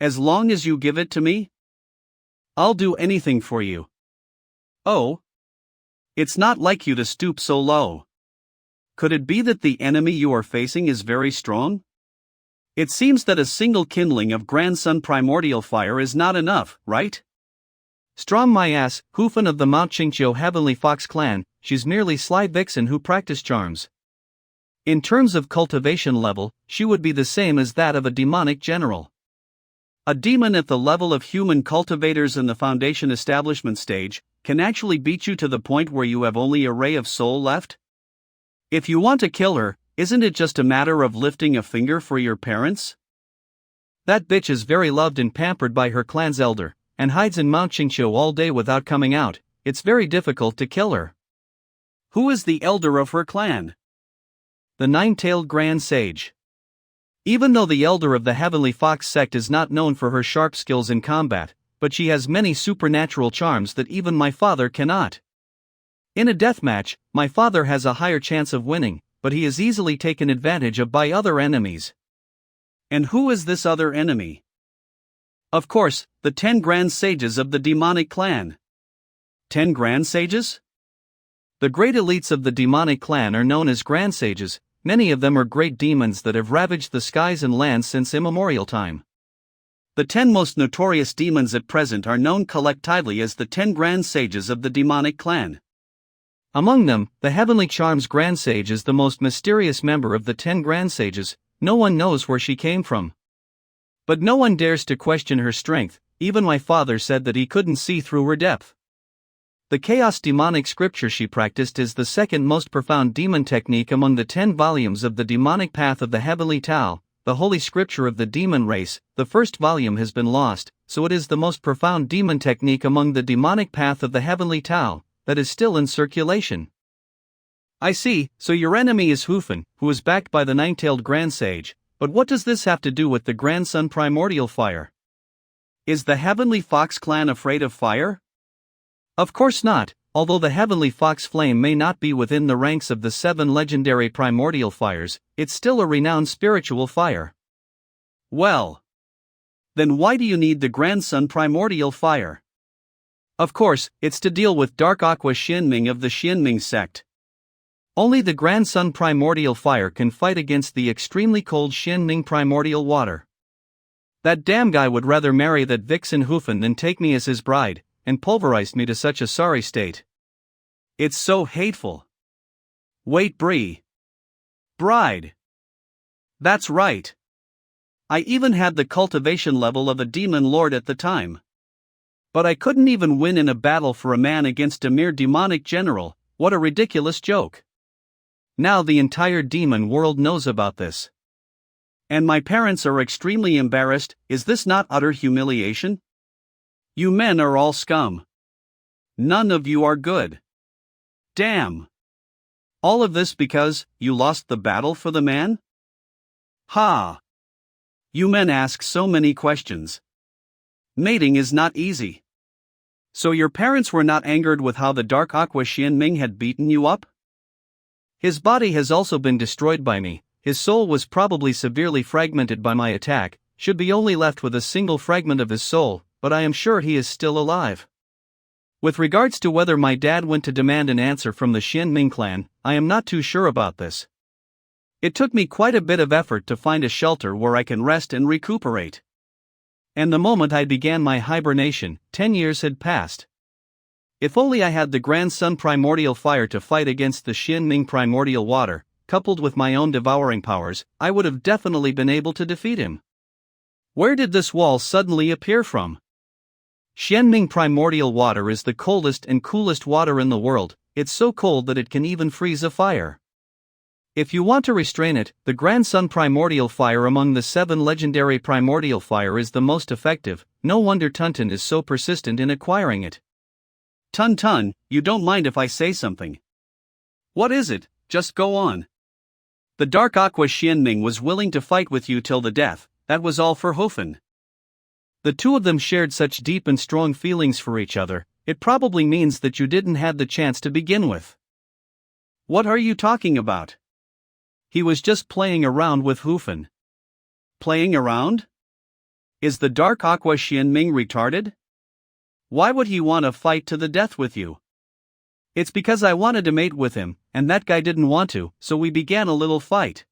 As long as you give it to me, I'll do anything for you. Oh? It's not like you to stoop so low. Could it be that the enemy you are facing is very strong? It seems that a single kindling of Grand Sun Primordial Fire is not enough, right? Strong my ass, Hoofan of the Mount Qingqiu Heavenly Fox clan, she's merely sly vixen who practice charms. In terms of cultivation level, she would be the same as that of a demonic general. A demon at the level of human cultivators in the foundation establishment stage can actually beat you to the point where you have only a ray of soul left? If you want to kill her, isn't it just a matter of lifting a finger for your parents? That bitch is very loved and pampered by her clan's elder, and hides in Mount Qingqiu all day without coming out. It's very difficult to kill her. Who is the elder of her clan? The Nine-Tailed Grand Sage. Even though the elder of the Heavenly Fox sect is not known for her sharp skills in combat, but she has many supernatural charms that even my father cannot. In a deathmatch, my father has a higher chance of winning, but he is easily taken advantage of by other enemies. And who is this other enemy? Of course, the 10 Grand Sages of the demonic clan. 10 Grand Sages? The great elites of the demonic clan are known as Grand Sages. Many of them are great demons that have ravaged the skies and lands since immemorial time. The 10 most notorious demons at present are known collectively as the 10 Grand Sages of the demonic clan. Among them, the Heavenly Charms Grand Sage is the most mysterious member of the 10 Grand Sages. No one knows where she came from. But no one dares to question her strength. Even my father said that he couldn't see through her depth. The chaos demonic scripture she practiced is the second most profound demon technique among the 10 volumes of the demonic path of the Heavenly Tao, the holy scripture of the demon race. The first volume has been lost, so it is the most profound demon technique among the demonic path of the Heavenly Tao that is still in circulation. I see, so your enemy is Hoofan, who is backed by the Nine-Tailed Grand Sage, but what does this have to do with the Grand Sun Primordial Fire? Is the Heavenly Fox clan afraid of fire? Of course not, although the Heavenly Fox flame may not be within the ranks of the 7 legendary primordial fires, it's still a renowned spiritual fire. Well, then why do you need the Grand Sun Primordial Fire? Of course, it's to deal with Dark Aqua Xianming of the Xianming sect. Only the Grand Sun Primordial Fire can fight against the extremely cold Xianming Primordial Water. That damn guy would rather marry that vixen Hufen than take me as his bride, and pulverized me to such a sorry state. It's so hateful. Wait, bride. That's right. I even had the cultivation level of a demon lord at the time. But I couldn't even win in a battle for a man against a mere demonic general. What a ridiculous joke. Now the entire demon world knows about this. And my parents are extremely embarrassed. Is this not utter humiliation? You men are all scum. None of you are good. Damn. All of this because you lost the battle for the man? Ha! You men ask so many questions. Mating is not easy. So your parents were not angered with how the Dark Aqua Xianming had beaten you up? His body has also been destroyed by me. His soul was probably severely fragmented by my attack, should be only left with a single fragment of his soul, but I am sure he is still alive. With regards to whether my dad went to demand an answer from the Xianming clan, I am not too sure about this. It took me quite a bit of effort to find a shelter where I can rest and recuperate. And the moment I began my hibernation, 10 years had passed. If only I had the Grand Sun Primordial Fire to fight against the Xianming Primordial Water, coupled with my own devouring powers, I would have definitely been able to defeat him. Where did this wall suddenly appear from? Xianming Primordial Water is the coldest and coolest water in the world. It's so cold that it can even freeze a fire. If you want to restrain it, the Grand Sun Primordial Fire among the 7 legendary Primordial Fire is the most effective. No wonder Tuntun is so persistent in acquiring it. Tun, you don't mind if I say something? What is it? Just go on. The Dark Aqua Xianming was willing to fight with you till the death. That was all for Hufen. The two of them shared such deep and strong feelings for each other. It probably means that you didn't have the chance to begin with. What are you talking about? He was just playing around with Hufen. Playing around? Is the Dark Aqua Xianming retarded? Why would he want to fight to the death with you? It's because I wanted to mate with him, and that guy didn't want to, so we began a little fight.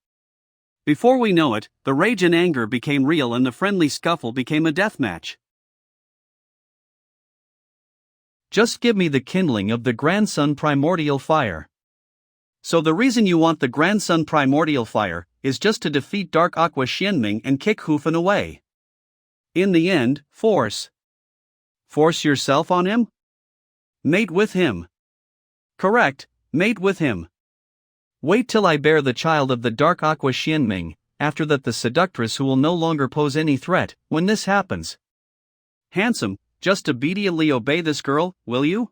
Before we know it, the rage and anger became real and the friendly scuffle became a deathmatch. Just give me the kindling of the Grand Sun Primordial Fire. So the reason you want the Grand Sun Primordial Fire is just to defeat Dark Aqua Xianming and kick Hufen away. In the end, force yourself on him? Mate with him. Correct, mate with him. Wait till I bear the child of the Dark Aqua Xianming, after that the seductress who will no longer pose any threat, when this happens. Handsome, just obediently obey this girl, will you?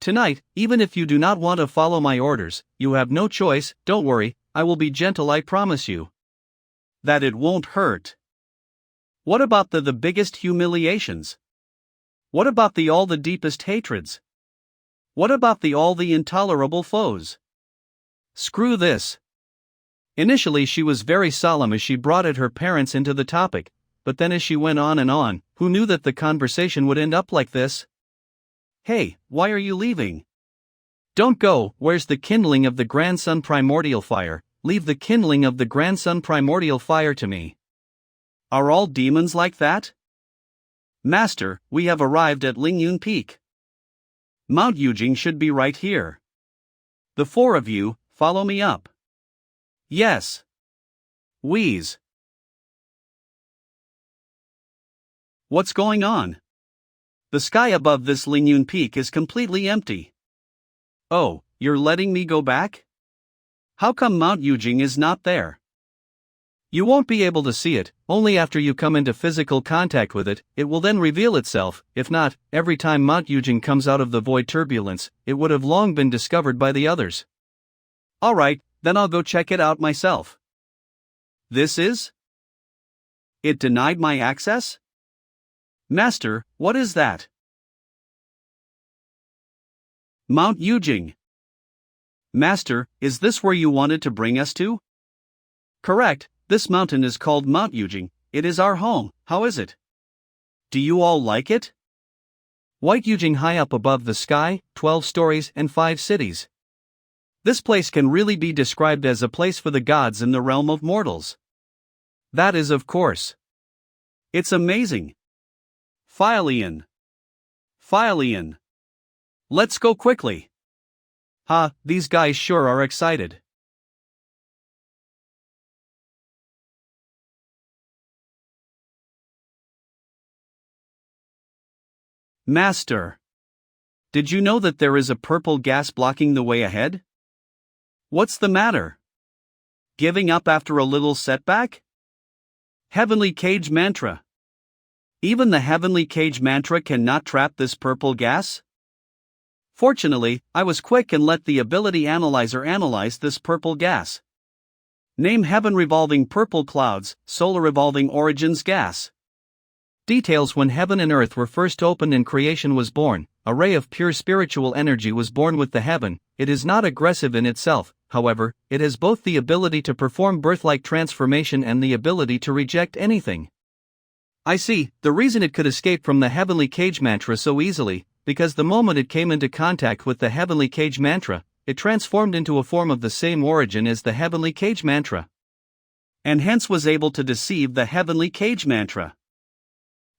Tonight, even if you do not want to follow my orders, you have no choice. Don't worry, I will be gentle, I promise you. That it won't hurt. What about the biggest humiliations? What about all the deepest hatreds? What about all the intolerable foes? Screw this. Initially she was very solemn as she brought her parents into the topic, but then as she went on and on, who knew that the conversation would end up like this? Hey, why are you leaving? Don't go. Where's the kindling of the Grand Sun Primordial Fire? Leave the kindling of the Grand Sun Primordial Fire to me. Are all demons like that? Master, we have arrived at Lingyun Peak. Mount Yujing should be right here. The 4 of you, follow me up. Yes. Wheeze. What's going on? The sky above this Lingyun Peak is completely empty. Oh, you're letting me go back? How come Mount Yujing is not there? You won't be able to see it, only after you come into physical contact with it, it will then reveal itself. If not, every time Mount Yujing comes out of the void turbulence, it would have long been discovered by the others. Alright, then I'll go check it out myself. This is? It denied my access? Master, what is that? Mount Yujing. Master, is this where you wanted to bring us to? Correct, this mountain is called Mount Yujing. It is our home. How is it? Do you all like it? White Yujing high up above the sky, 12 stories and 5 cities. This place can really be described as a place for the gods in the realm of mortals. That is, of course. It's amazing. Philian. Philian. Let's go quickly. Ha, these guys sure are excited. Master. Did you know that there is a purple gas blocking the way ahead? What's the matter? Giving up after a little setback? Heavenly Cage Mantra. Even the Heavenly Cage Mantra cannot trap this purple gas? Fortunately, I was quick and let the ability analyzer analyze this purple gas. Name Heaven Revolving Purple Clouds, Solar Revolving Origins Gas. Details: when heaven and earth were first opened and creation was born, a ray of pure spiritual energy was born with the heaven. It is not aggressive in itself, however, it has both the ability to perform birth-like transformation and the ability to reject anything. I see, the reason it could escape from the Heavenly Cage Mantra so easily, because the moment it came into contact with the Heavenly Cage Mantra, it transformed into a form of the same origin as the Heavenly Cage Mantra. And hence was able to deceive the Heavenly Cage Mantra.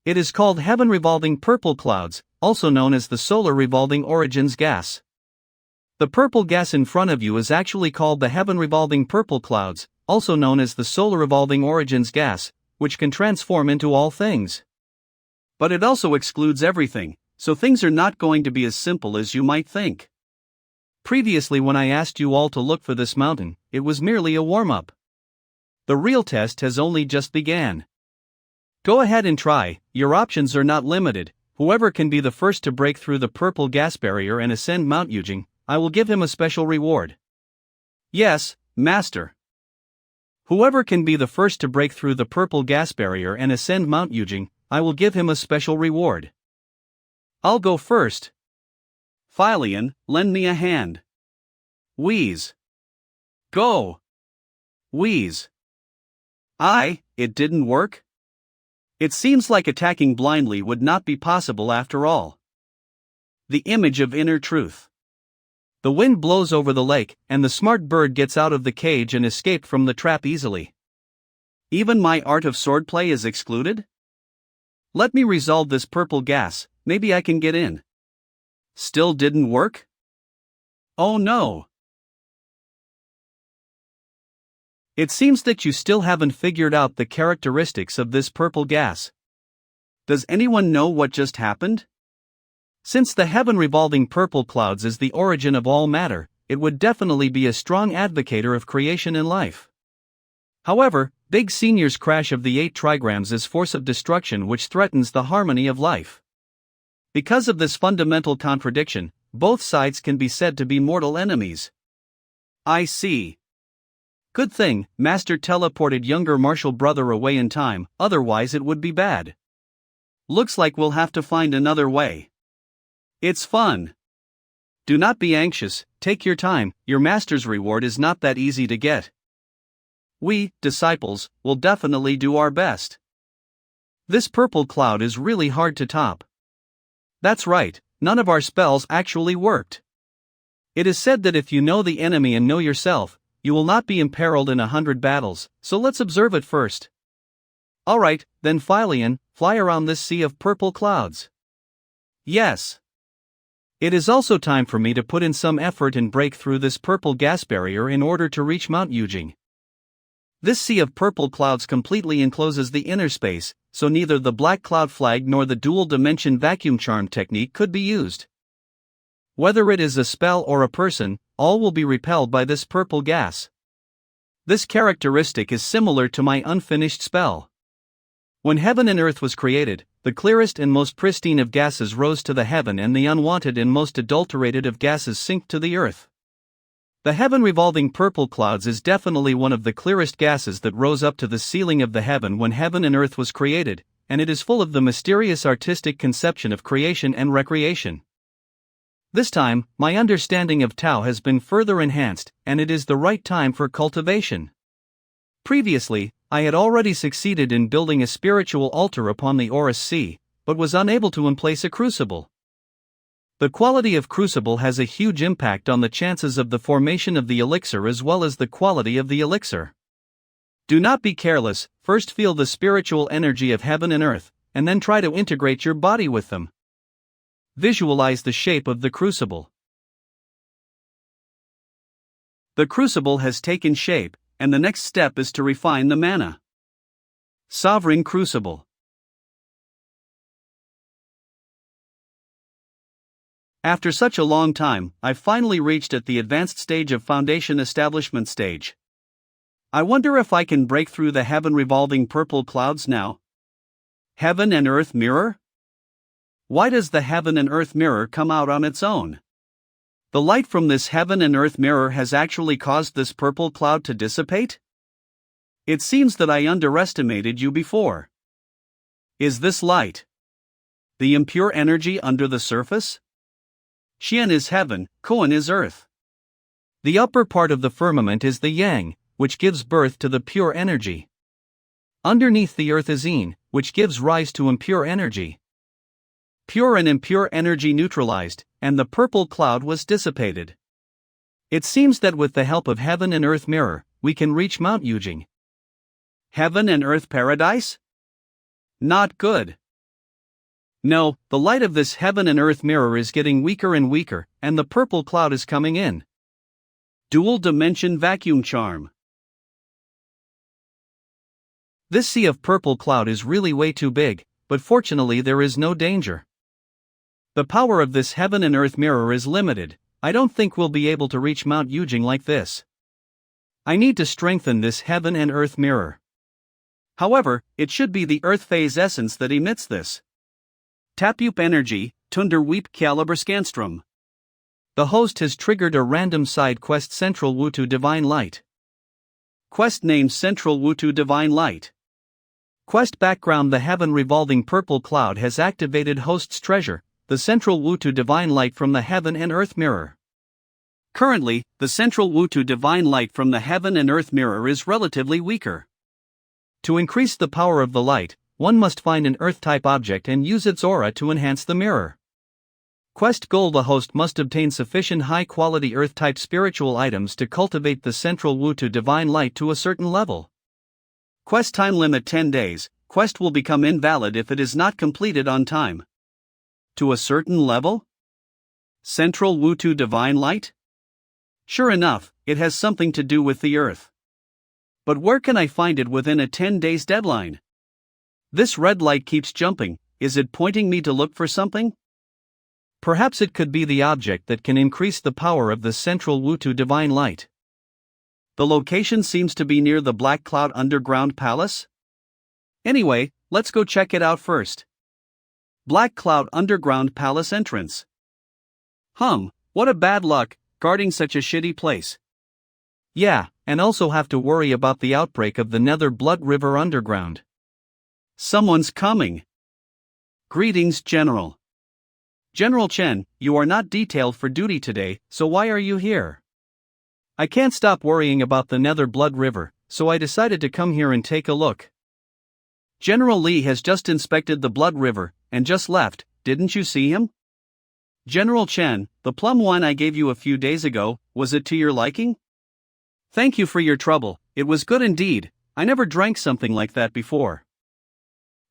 It is called Heaven Revolving Purple Clouds, also known as the Solar Revolving Origins Gas. The purple gas in front of you is actually called the Heaven Revolving Purple Clouds, also known as the Solar Revolving Origins Gas, which can transform into all things. But it also excludes everything, so things are not going to be as simple as you might think. Previously, when I asked you all to look for this mountain, it was merely a warm-up. The real test has only just began. Go ahead and try, your options are not limited. Whoever can be the first to break through the purple gas barrier and ascend Mount Yujing, I will give him a special reward. Yes, Master. Whoever can be the first to break through the purple gas barrier and ascend Mount Yujing, I will give him a special reward. I'll go first. Philian, lend me a hand. Wheeze. Go. Wheeze. It didn't work? It seems like attacking blindly would not be possible after all. The image of inner truth. The wind blows over the lake, and the smart bird gets out of the cage and escaped from the trap easily. Even my art of swordplay is excluded? Let me resolve this purple gas, maybe I can get in. Still didn't work? Oh no. It seems that you still haven't figured out the characteristics of this purple gas. Does anyone know what just happened? Since the Heaven Revolving Purple Clouds is the origin of all matter, it would definitely be a strong advocator of creation and life. However, Big Senior's crash of the 8 trigrams is force of destruction which threatens the harmony of life. Because of this fundamental contradiction, both sides can be said to be mortal enemies. I see. Good thing Master teleported younger Marshall brother away in time, otherwise it would be bad. Looks like we'll have to find another way. It's fun. Do not be anxious, take your time, your master's reward is not that easy to get. We, disciples, will definitely do our best. This purple cloud is really hard to top. That's right, none of our spells actually worked. It is said that if you know the enemy and know yourself, you will not be imperiled in 100 battles, so let's observe it first. Alright, then Philian, fly around this sea of purple clouds. Yes. It is also time for me to put in some effort and break through this purple gas barrier in order to reach Mount Yujing. This sea of purple clouds completely encloses the inner space, so neither the black cloud flag nor the dual-dimension vacuum charm technique could be used. Whether it is a spell or a person, all will be repelled by this purple gas. This characteristic is similar to my unfinished spell. When heaven and earth was created, the clearest and most pristine of gases rose to the heaven and the unwanted and most adulterated of gases sank to the earth. The Heaven Revolving Purple Clouds is definitely one of the clearest gases that rose up to the ceiling of the heaven when heaven and earth was created, and it is full of the mysterious artistic conception of creation and recreation. This time, my understanding of Tao has been further enhanced, and it is the right time for cultivation. Previously, I had already succeeded in building a spiritual altar upon the Orus Sea, but was unable to emplace a crucible. The quality of crucible has a huge impact on the chances of the formation of the elixir as well as the quality of the elixir. Do not be careless, first feel the spiritual energy of heaven and earth, and then try to integrate your body with them. Visualize the shape of the crucible. The crucible has taken shape, and the next step is to refine the mana. Sovereign Crucible. After such a long time, I've finally reached at the advanced stage of foundation establishment stage. I wonder if I can break through the heaven revolving purple clouds now. Heaven and earth mirror? Why does the heaven and earth mirror come out on its own? The light from this heaven and earth mirror has actually caused this purple cloud to dissipate? It seems that I underestimated you before. Is this light the impure energy under the surface? Xian is heaven, Kuan is earth. The upper part of the firmament is the yang, which gives birth to the pure energy. Underneath the earth is yin, which gives rise to impure energy. Pure and impure energy neutralized, and the purple cloud was dissipated. It seems that with the help of heaven and earth mirror, we can reach Mount Yujing. Heaven and earth paradise? Not good. No, the light of this heaven and earth mirror is getting weaker and weaker, and the purple cloud is coming in. Dual dimension vacuum charm. This sea of purple cloud is really way too big, but fortunately there is no danger. The power of this heaven and earth mirror is limited. I don't think we'll be able to reach Mount Yujing like this. I need to strengthen this heaven and earth mirror. However, it should be the earth phase essence that emits this. Tapup energy, Tunder Weep Caliber Scanstrom. The host has triggered a random side quest Central Wutu Divine Light. Quest name Central Wutu Divine Light. Quest background: the heaven revolving purple cloud has activated host's treasure, the Central Wutu Divine Light from the heaven and earth mirror. Currently, the Central Wutu Divine Light from the heaven and earth mirror is relatively weaker. To increase the power of the light, one must find an earth-type object and use its aura to enhance the mirror. Quest goal: the host must obtain sufficient high-quality earth-type spiritual items to cultivate the Central Wutu Divine Light to a certain level. Quest time limit 10 days, quest will become invalid if it is not completed on time. To a certain level? Central Wutu Divine Light? Sure enough, it has something to do with the earth. But where can I find it within a 10 days deadline? This red light keeps jumping. Is it pointing me to look for something? Perhaps it could be the object that can increase the power of the Central Wutu Divine Light. The location seems to be near the Black Cloud Underground Palace. Anyway, let's go check it out first. Black Cloud Underground Palace entrance. What a bad luck, guarding such a shitty place. Yeah, and also have to worry about the outbreak of the Nether Blood River underground. Someone's coming. Greetings, General. General Chen, you are not detailed for duty today, so why are you here? I can't stop worrying about the Nether Blood River, so I decided to come here and take a look. General Li has just inspected the Blood River, and just left. Didn't you see him? General Chen, the plum wine I gave you a few days ago, was it to your liking? Thank you for your trouble, it was good indeed. I never drank something like that before.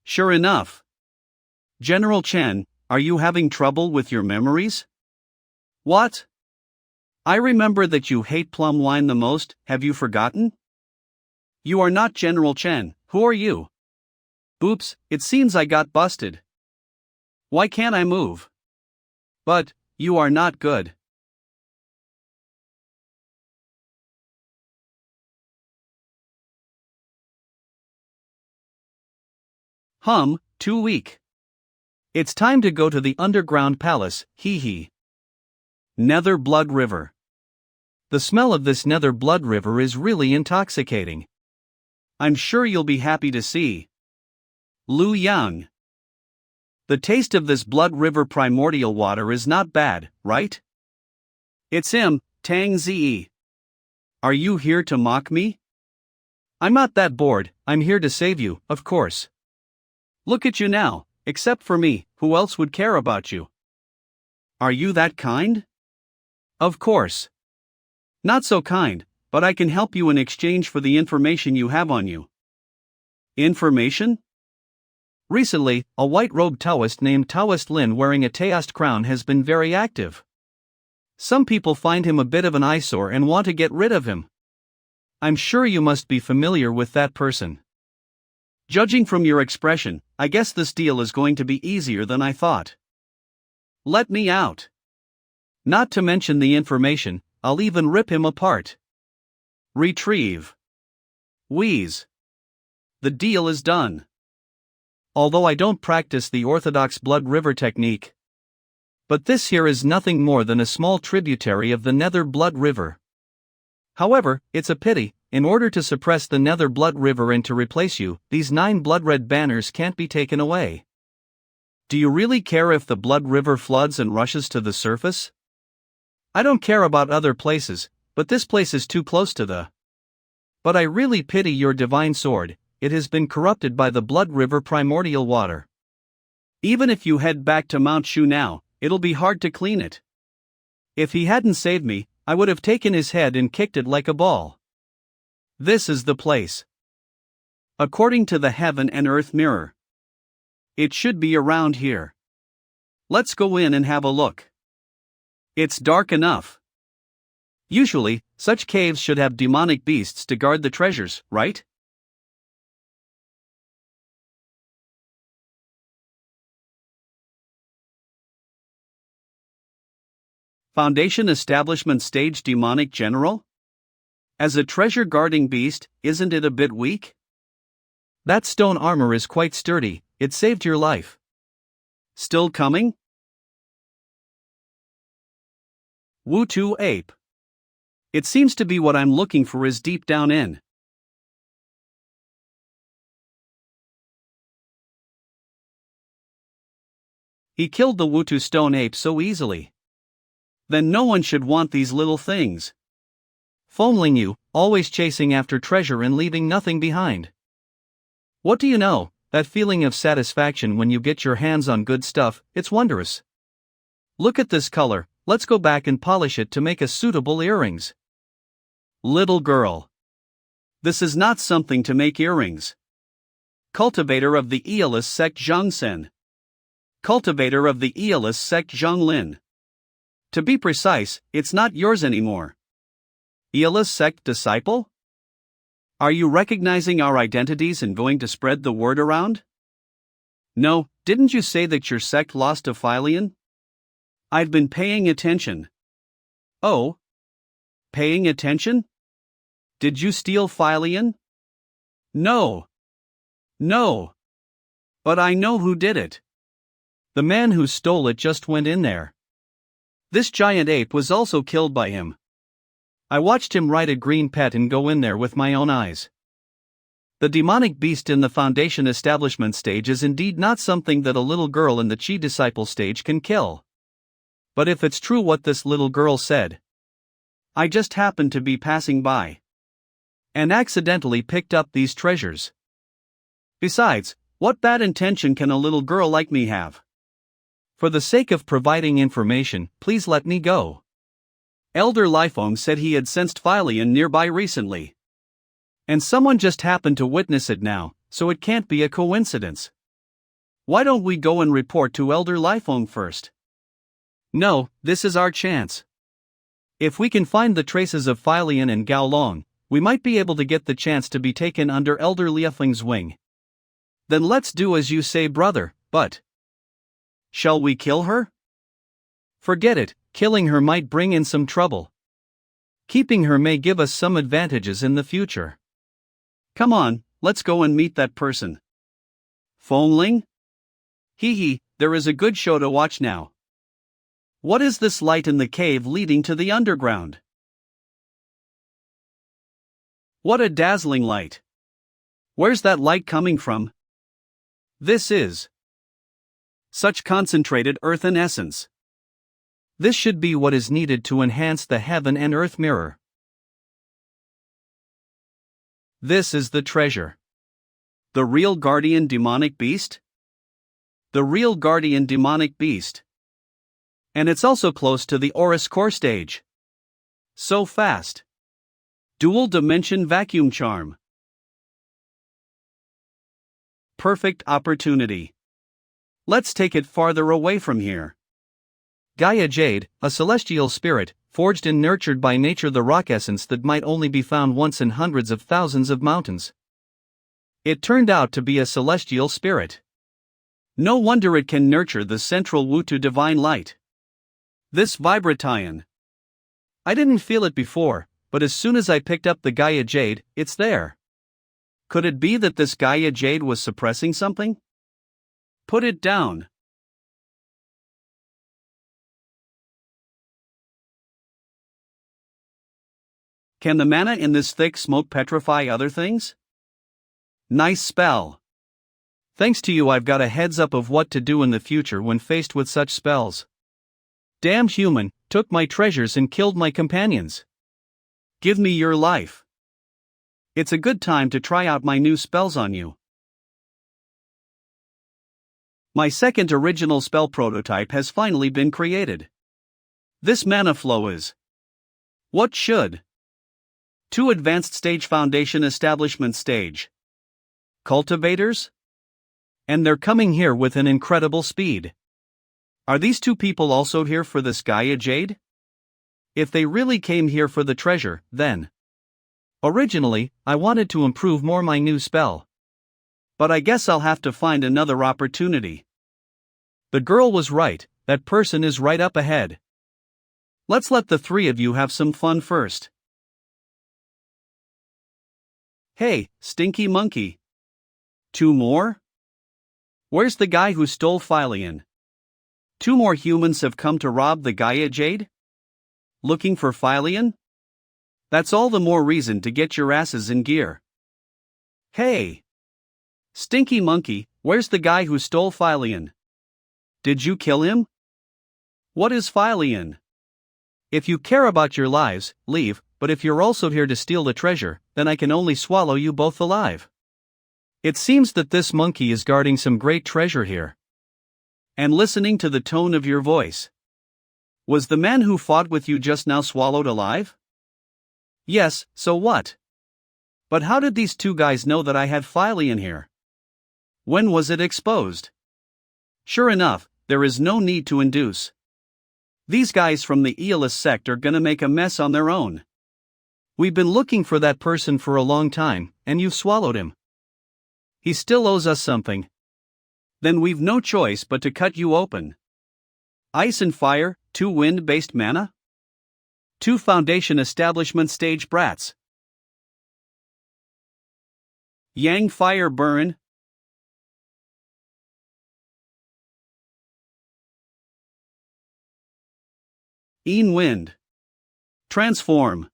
Sure enough. General Chen, are you having trouble with your memories? What? I remember that you hate plum wine the most, have you forgotten? You are not General Chen, who are you? Oops, it seems I got busted. Why can't I move? But, you are not good. Too weak. It's time to go to the underground palace, hee hee. Nether Blood River. The smell of this Nether Blood River is really intoxicating. I'm sure you'll be happy to see Lu Yang. The taste of this Blood River primordial water is not bad, right? It's him, Tang Zi. Are you here to mock me? I'm not that bored, I'm here to save you, of course. Look at you now, except for me, who else would care about you? Are you that kind? Of course. Not so kind, but I can help you in exchange for the information you have on you. Information? Recently, a white-robed Taoist named Taoist Lin wearing a Taoist crown has been very active. Some people find him a bit of an eyesore and want to get rid of him. I'm sure you must be familiar with that person. Judging from your expression, I guess this deal is going to be easier than I thought. Let me out. Not to mention the information, I'll even rip him apart. Retrieve. Wheeze. The deal is done. Although I don't practice the orthodox blood river technique. But this here is nothing more than a small tributary of the Nether Blood River. However, it's a pity, in order to suppress the Nether Blood River and to replace you, these 9 blood-red banners can't be taken away. Do you really care if the Blood River floods and rushes to the surface? I don't care about other places, but this place is too close to the... But I really pity your divine sword, it has been corrupted by the Blood River primordial water. Even if you head back to Mount Shu now, it'll be hard to clean it. If he hadn't saved me, I would have taken his head and kicked it like a ball. This is the place. According to the Heaven and Earth Mirror. It should be around here. Let's go in and have a look. It's dark enough. Usually, such caves should have demonic beasts to guard the treasures, right? Foundation Establishment Stage Demonic General? As a treasure-guarding beast, isn't it a bit weak? That stone armor is quite sturdy, it saved your life. Still coming? Wu-Tu Ape. It seems to be what I'm looking for is deep down in. He killed the Wu-Tu stone ape so easily. Then no one should want these little things. Foamling you, always chasing after treasure and leaving nothing behind. What do you know, that feeling of satisfaction when you get your hands on good stuff, it's wondrous. Look at this color, let's go back and polish it to make us suitable earrings. Little girl. This is not something to make earrings. Cultivator of the Aeolus sect Zhangsen. Cultivator of the Aeolus sect Zhanglin. To be precise, it's not yours anymore. Aeolus sect disciple? Are you recognizing our identities and going to spread the word around? No, didn't you say that your sect lost to Philion? I've been paying attention. Oh? Paying attention? Did you steal Philion? No. No. But I know who did it. The man who stole it just went in there. This giant ape was also killed by him. I watched him ride a green pet and go in there with my own eyes. The demonic beast in the Foundation Establishment stage is indeed not something that a little girl in the Chi Disciple stage can kill. But if it's true what this little girl said, I just happened to be passing by and accidentally picked up these treasures. Besides, what bad intention can a little girl like me have? For the sake of providing information, please let me go. Elder Lifeong said he had sensed Philion nearby recently. And someone just happened to witness it now, so it can't be a coincidence. Why don't we go and report to Elder Lifeong first? No, this is our chance. If we can find the traces of Philion and Gao Long, we might be able to get the chance to be taken under Elder Liefeng's wing. Then let's do as you say, brother, but... Shall we kill her? Forget it, killing her might bring in some trouble. Keeping her may give us some advantages in the future. Come on, let's go and meet that person. Fongling? Hee hee, there is a good show to watch now. What is this light in the cave leading to the underground? What a dazzling light. Where's that light coming from? This is such concentrated earthen essence. This should be what is needed to enhance the heaven and earth mirror. This is the treasure. The real guardian demonic beast? The real guardian demonic beast. And it's also close to the Aurus core stage. So fast. Dual dimension vacuum charm. Perfect opportunity. Let's take it farther away from here. Gaia Jade, a celestial spirit, forged and nurtured by nature, the rock essence that might only be found once in hundreds of thousands of mountains. It turned out to be a celestial spirit. No wonder it can nurture the central Wutu divine light. This vibration. I didn't feel it before, but as soon as I picked up the Gaia Jade, it's there. Could it be that this Gaia Jade was suppressing something? Put it down. Can the mana in this thick smoke petrify other things? Nice spell. Thanks to you, I've got a heads up of what to do in the future when faced with such spells. Damn human, took my treasures and killed my companions. Give me your life. It's a good time to try out my new spells on you. My second original spell prototype has finally been created. This mana flow is what should 2 advanced stage foundation establishment stage cultivators? And they're coming here with an incredible speed. Are these 2 people also here for this Gaia Jade? If they really came here for the treasure, then originally, I wanted to improve more my new spell. But I guess I'll have to find another opportunity. The girl was right, that person is right up ahead. Let's let the 3 of you have some fun first. Hey, stinky monkey. 2 more? Where's the guy who stole Phylian? 2 more humans have come to rob the Gaia Jade? Looking for Phylian? That's all the more reason to get your asses in gear. Hey! Stinky monkey, where's the guy who stole Phylian? Did you kill him? What is Phylian? If you care about your lives, leave, but if you're also here to steal the treasure, then I can only swallow you both alive. It seems that this monkey is guarding some great treasure here. And listening to the tone of your voice. Was the man who fought with you just now swallowed alive? Yes, so what? But how did these 2 guys know that I had Phylian here? When was it exposed? Sure enough, there is no need to induce. These guys from the Aeolus sect are gonna make a mess on their own. We've been looking for that person for a long time, and you've swallowed him. He still owes us something. Then we've no choice but to cut you open. Ice and fire, 2 wind-based mana? 2 foundation establishment stage brats. Yang fire burn. Een wind. Transform.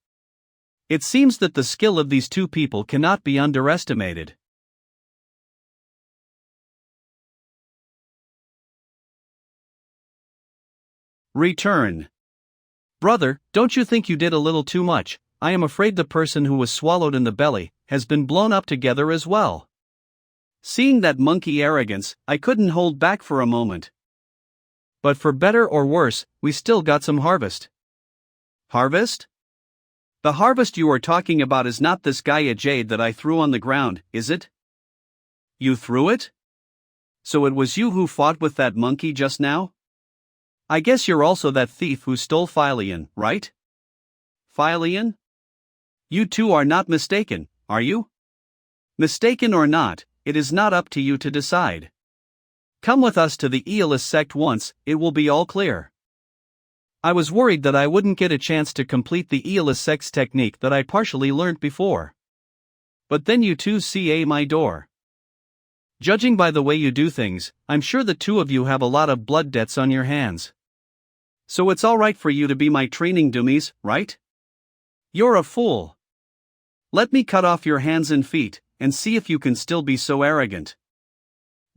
It seems that the skill of these 2 people cannot be underestimated. Return. Brother, don't you think you did a little too much? I am afraid the person who was swallowed in the belly has been blown up together as well. Seeing that monkey arrogance, I couldn't hold back for a moment. But for better or worse, we still got some harvest. Harvest? The harvest you are talking about is not this Gaia Jade that I threw on the ground, is it? You threw it? So it was you who fought with that monkey just now? I guess you're also that thief who stole Phylian, right? Phylian? You 2 are not mistaken, are you? Mistaken or not, it is not up to you to decide. Come with us to the Aeolus sect once, it will be all clear. I was worried that I wouldn't get a chance to complete the Aeolus sect's technique that I partially learnt before. But then you 2 see my door. Judging by the way you do things, I'm sure the 2 of you have a lot of blood debts on your hands. So it's alright for you to be my training dummies, right? You're a fool. Let me cut off your hands and feet, and see if you can still be so arrogant.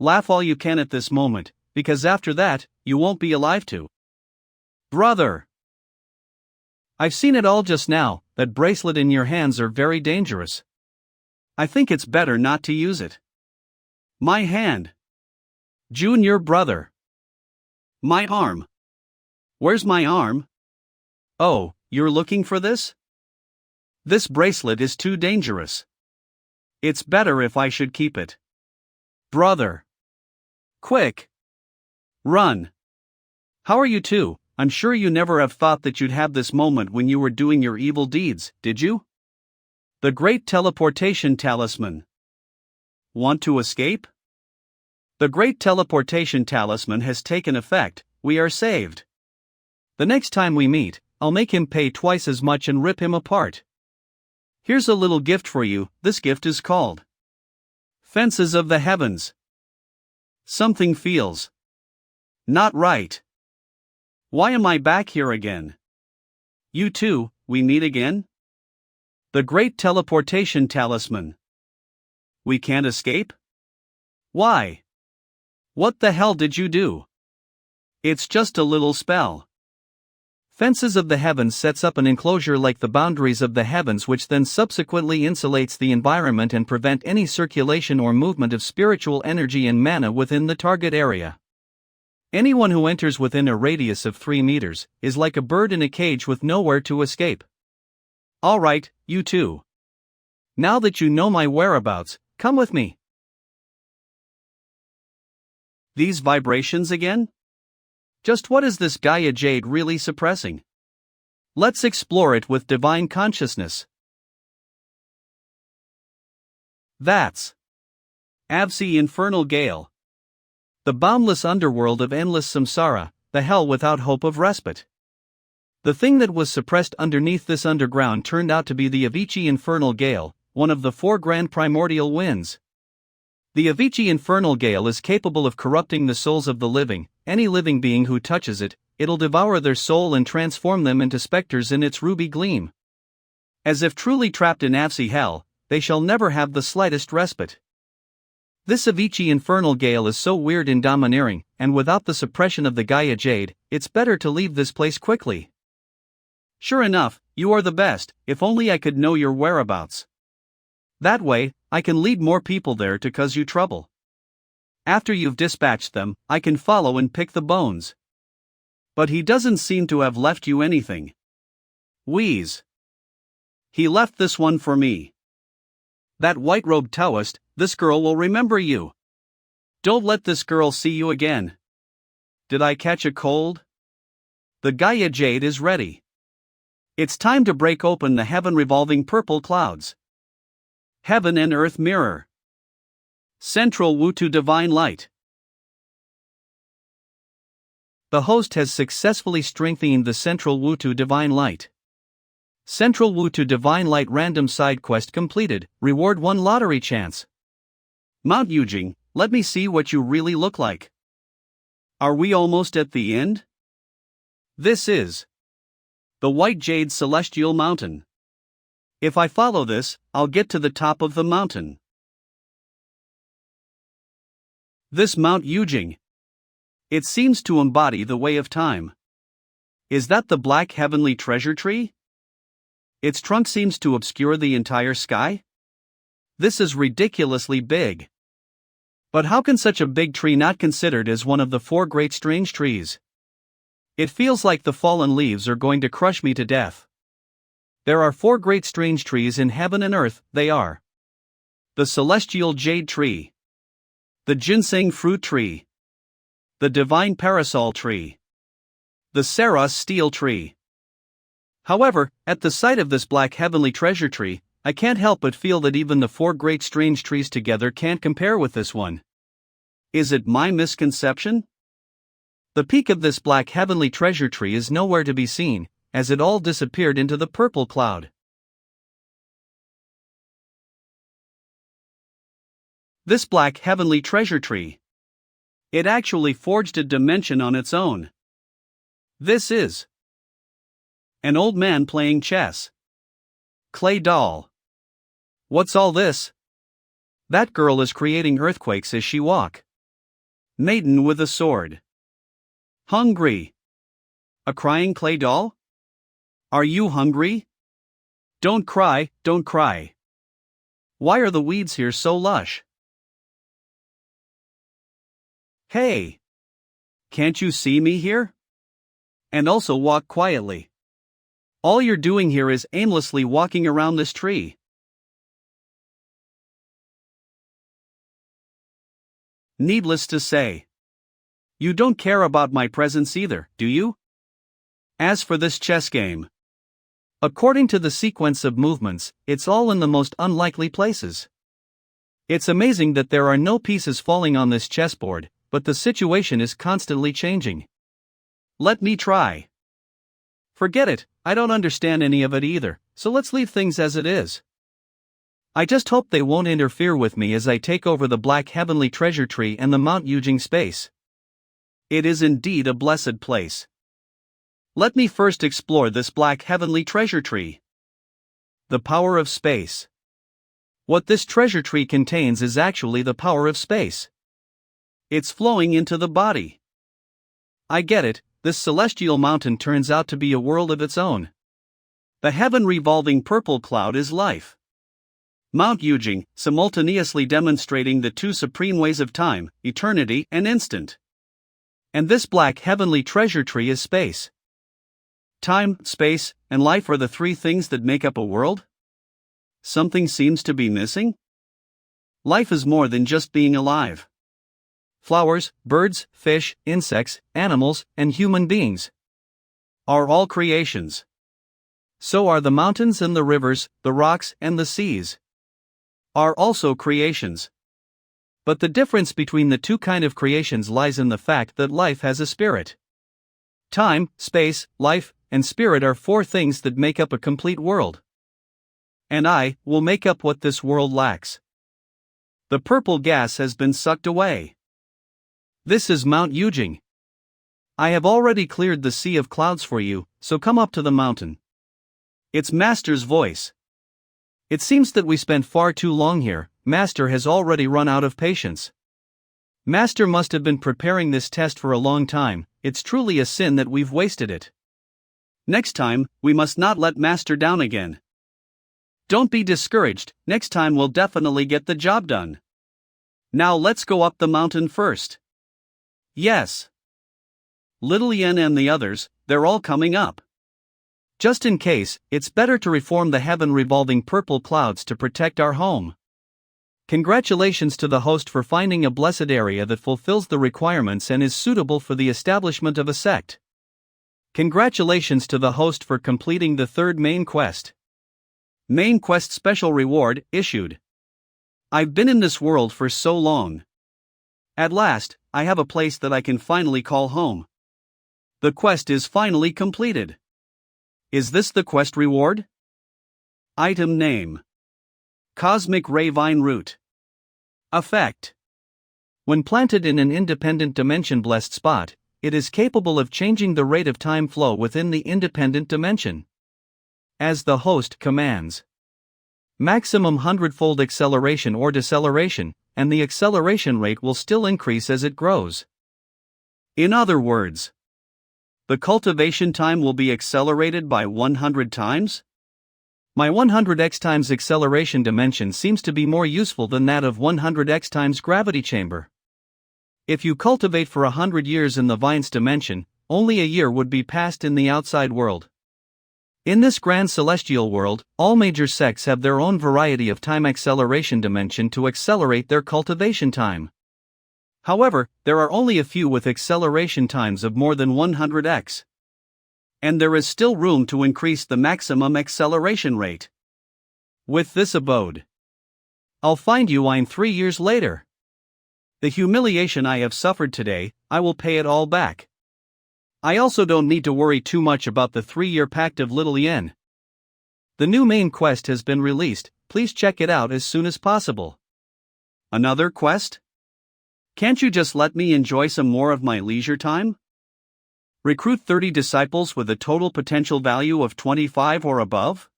Laugh all you can at this moment, because after that, you won't be alive to. Brother! I've seen it all just now, that bracelet in your hands are very dangerous. I think it's better not to use it. My hand. Junior brother. My arm. Where's my arm? Oh, you're looking for this? This bracelet is too dangerous. It's better if I should keep it. Brother. Quick. Run. How are you two? I'm sure you never have thought that you'd have this moment when you were doing your evil deeds, did you? The Great Teleportation Talisman. Want to escape? The Great Teleportation Talisman has taken effect, we are saved. The next time we meet, I'll make him pay twice as much and rip him apart. Here's a little gift for you, this gift is called Fences of the Heavens. Something feels not right. Why am I back here again? You two, we meet again? The Great Teleportation Talisman. We can't escape? Why? What the hell did you do? It's just a little spell. Fences of the Heavens sets up an enclosure like the boundaries of the heavens, which then subsequently insulates the environment and prevent any circulation or movement of spiritual energy and mana within the target area. Anyone who enters within a radius of 3 meters is like a bird in a cage with nowhere to escape. Alright, you two. Now that you know my whereabouts, come with me. These vibrations again? Just what is this Gaia Jade really suppressing? Let's explore it with divine consciousness. That's Avsi Infernal Gale. The boundless underworld of endless samsara, the hell without hope of respite. The thing that was suppressed underneath this underground turned out to be the Avicii Infernal Gale, one of the 4 grand primordial winds. The Avicii Infernal Gale is capable of corrupting the souls of the living. Any living being who touches it, it'll devour their soul and transform them into specters in its ruby gleam. As if truly trapped in Avsi hell, they shall never have the slightest respite. This Avicii Infernal Gale is so weird and domineering, and without the suppression of the Gaia Jade, it's better to leave this place quickly. Sure enough, you are the best, if only I could know your whereabouts. That way, I can lead more people there to cause you trouble. After you've dispatched them, I can follow and pick the bones. But he doesn't seem to have left you anything. Wheeze. He left this one for me. That white-robed Taoist, this girl will remember you. Don't let this girl see you again. Did I catch a cold? The Gaia Jade is ready. It's time to break open the heaven-revolving purple clouds. Heaven and Earth Mirror. Central Wutu Divine Light. The host has successfully strengthened the Central Wutu Divine Light. Central Wutu Divine Light random side quest completed, reward 1 lottery chance. Mount Yujing, let me see what you really look like. Are we almost at the end? This is the White Jade Celestial Mountain. If I follow this, I'll get to the top of the mountain. This Mount Yujing. It seems to embody the way of time. Is that the black heavenly treasure tree? Its trunk seems to obscure the entire sky? This is ridiculously big. But how can such a big tree not considered as one of the 4 great strange trees? It feels like the fallen leaves are going to crush me to death. There are 4 great strange trees in heaven and earth, they are the Celestial Jade Tree, the Ginseng Fruit Tree, the Divine Parasol Tree, the Saros Steel Tree. However, at the sight of this black heavenly treasure tree, I can't help but feel that even the 4 great strange trees together can't compare with this one. Is it my misconception? The peak of this black heavenly treasure tree is nowhere to be seen, as it all disappeared into the purple cloud. This black heavenly treasure tree. It actually forged a dimension on its own. This is an old man playing chess. Clay doll. What's all this? That girl is creating earthquakes as she walk. Maiden with a sword. Hungry. A crying clay doll? Are you hungry? Don't cry, don't cry. Why are the weeds here so lush? Hey! Can't you see me here? And also walk quietly. All you're doing here is aimlessly walking around this tree. Needless to say, you don't care about my presence either, do you? As for this chess game, according to the sequence of movements, it's all in the most unlikely places. It's amazing that there are no pieces falling on this chessboard, but the situation is constantly changing. Let me try. Forget it, I don't understand any of it either, so let's leave things as it is. I just hope they won't interfere with me as I take over the Black Heavenly Treasure Tree and the Mount Yujing space. It is indeed a blessed place. Let me first explore this Black Heavenly Treasure Tree. The power of space. What this treasure tree contains is actually the power of space. It's flowing into the body. I get it, this celestial mountain turns out to be a world of its own. The heaven-revolving purple cloud is life. Mount Yujing, simultaneously demonstrating the two supreme ways of time, eternity and instant. And this Black Heavenly Treasure Tree is space. Time, space, and life are the three things that make up a world? Something seems to be missing? Life is more than just being alive. Flowers, birds, fish, insects, animals, and human beings are all creations. So are the mountains and the rivers, the rocks and the seas are also creations. But the difference between the two kinds of creations lies in the fact that life has a spirit. Time, space, life, and spirit are four things that make up a complete world. And I will make up what this world lacks. The purple gas has been sucked away. This is Mount Yujing. I have already cleared the sea of clouds for you, so come up to the mountain. It's Master's voice. It seems that we spent far too long here. Master has already run out of patience. Master must have been preparing this test for a long time. It's truly a sin that we've wasted it. Next time, we must not let Master down again. Don't be discouraged, next time we'll definitely get the job done. Now let's go up the mountain first. Yes. Little Yen and the others, they're all coming up. Just in case, it's better to reform the heaven-revolving purple clouds to protect our home. Congratulations to the host for finding a blessed area that fulfills the requirements and is suitable for the establishment of a sect. Congratulations to the host for completing the third main quest. Main quest special reward issued. I've been in this world for so long. At last, I have a place that I can finally call home. The quest is finally completed. Is this the quest reward? Item name: Cosmic Ray Vine Root. Effect: when planted in an independent dimension blessed spot, it is capable of changing the rate of time flow within the independent dimension. As the host commands. Maximum 100-fold acceleration or deceleration, and the acceleration rate will still increase as it grows. In other words, the cultivation time will be accelerated by 100 times? My 100x times acceleration dimension seems to be more useful than that of 100x times gravity chamber. If you cultivate for 100 years in the vine's dimension, only a year would be passed in the outside world. In this grand celestial world, all major sects have their own variety of time acceleration dimension to accelerate their cultivation time. However, there are only a few with acceleration times of more than 100x. And there is still room to increase the maximum acceleration rate. With this abode, I'll find you in 3 years later. The humiliation I have suffered today, I will pay it all back. I also don't need to worry too much about the 3-year pact of Little Yen. The new main quest has been released, please check it out as soon as possible. Another quest? Can't you just let me enjoy some more of my leisure time? Recruit 30 disciples with a total potential value of 25 or above?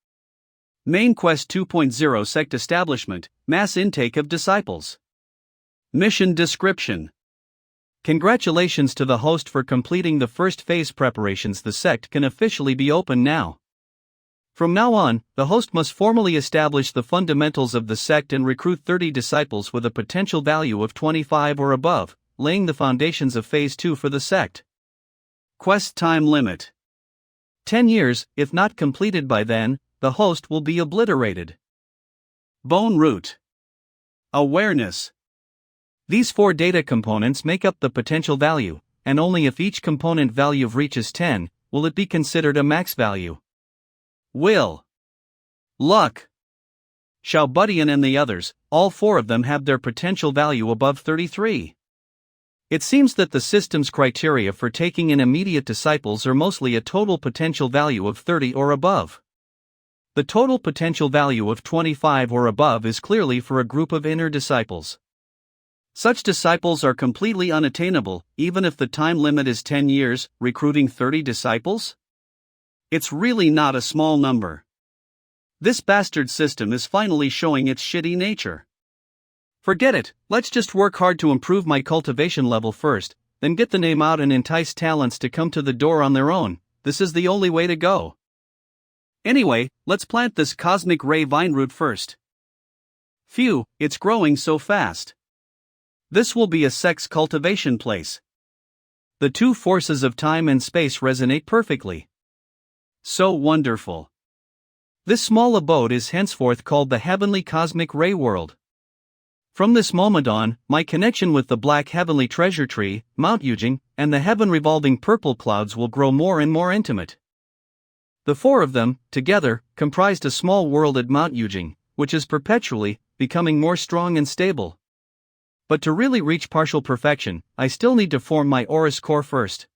Main Quest 2.0 Sect Establishment, Mass Intake of Disciples. Mission Description. Congratulations to the host for completing the first phase preparations. The sect can officially be open now. From now on, the host must formally establish the fundamentals of the sect and recruit 30 disciples with a potential value of 25 or above, laying the foundations of Phase 2 for the sect. Quest time limit: 10 years. If not completed by then, the host will be obliterated. Bone root: awareness. These 4 data components make up the potential value, and only if each component value reaches 10 will it be considered a max value. Will: luck. Xiaobudian and the others, all 4 of them have their potential value above 33. It seems that the system's criteria for taking in immediate disciples are mostly a total potential value of 30 or above. The total potential value of 25 or above is clearly for a group of inner disciples. Such disciples are completely unattainable, even if the time limit is 10 years, recruiting 30 disciples? It's really not a small number. This bastard system is finally showing its shitty nature. Forget it, let's just work hard to improve my cultivation level first, then get the name out and entice talents to come to the door on their own. This is the only way to go. Anyway, let's plant this cosmic ray vine root first. Phew, it's growing so fast. This will be a sex cultivation place. The 2 forces of time and space resonate perfectly. So wonderful. This small abode is henceforth called the Heavenly Cosmic Ray World. From this moment on, my connection with the Black Heavenly Treasure Tree, Mount Yujing, and the heaven-revolving purple clouds will grow more and more intimate. The 4 of them, together, comprised a small world at Mount Yujing, which is perpetually becoming more strong and stable. But to really reach partial perfection, I still need to form my Aurus core first.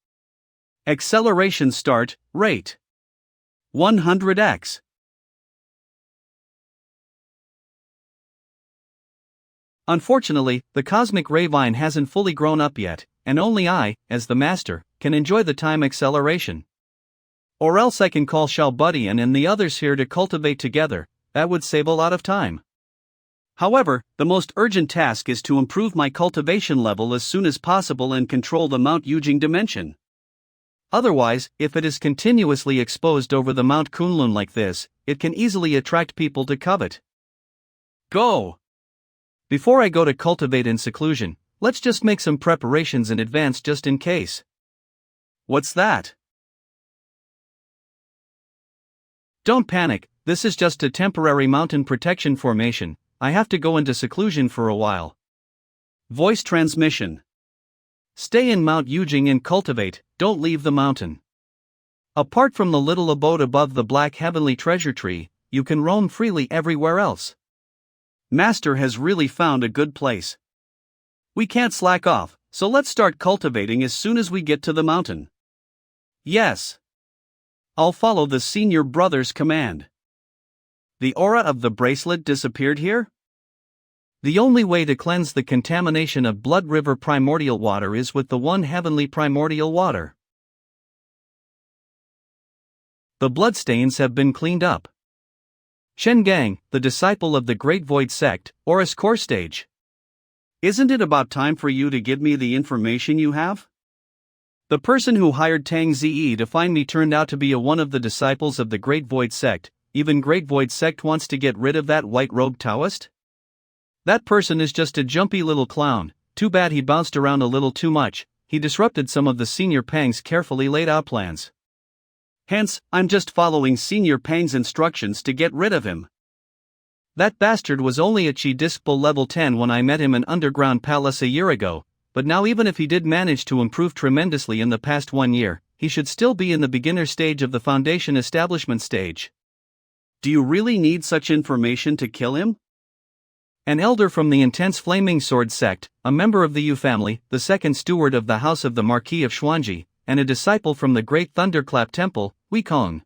Acceleration start rate: 100x. Unfortunately, the cosmic ray vine hasn't fully grown up yet, and only I, as the master, can enjoy the time acceleration. Or else I can call Xiaobudian and the others here to cultivate together. That would save a lot of time. However, the most urgent task is to improve my cultivation level as soon as possible and control the Mount Yujing dimension. Otherwise, if it is continuously exposed over the Mount Kunlun like this, it can easily attract people to covet. Go! Before I go to cultivate in seclusion, let's just make some preparations in advance just in case. What's that? Don't panic, this is just a temporary mountain protection formation. I have to go into seclusion for a while. Voice transmission: stay in Mount Yujing and cultivate, don't leave the mountain. Apart from the little abode above the Black Heavenly Treasure Tree, you can roam freely everywhere else. Master has really found a good place. We can't slack off, so let's start cultivating as soon as we get to the mountain. Yes. I'll follow the senior brother's command. The aura of the bracelet disappeared here? The only way to cleanse the contamination of Blood River primordial water is with the one heavenly primordial water. The bloodstains have been cleaned up. Shen Gang, the disciple of the Great Void Sect, Aurus Core Stage. Isn't it about time for you to give me the information you have? The person who hired Tang Zi to find me turned out to be one of the disciples of the Great Void Sect. Even Great Void Sect wants to get rid of that white-robed Taoist? That person is just a jumpy little clown. Too bad he bounced around a little too much. He disrupted some of the Senior Pang's carefully laid out plans. Hence, I'm just following Senior Pang's instructions to get rid of him. That bastard was only at Chi Disciple level 10 when I met him in Underground Palace a year ago, but now even if he did manage to improve tremendously in the past 1 year, he should still be in the beginner stage of the Foundation establishment stage. Do you really need such information to kill him? An elder from the Intense Flaming Sword sect, a member of the Yu family, the second steward of the House of the Marquis of Xuanji, and a disciple from the Great Thunderclap Temple, Wukong.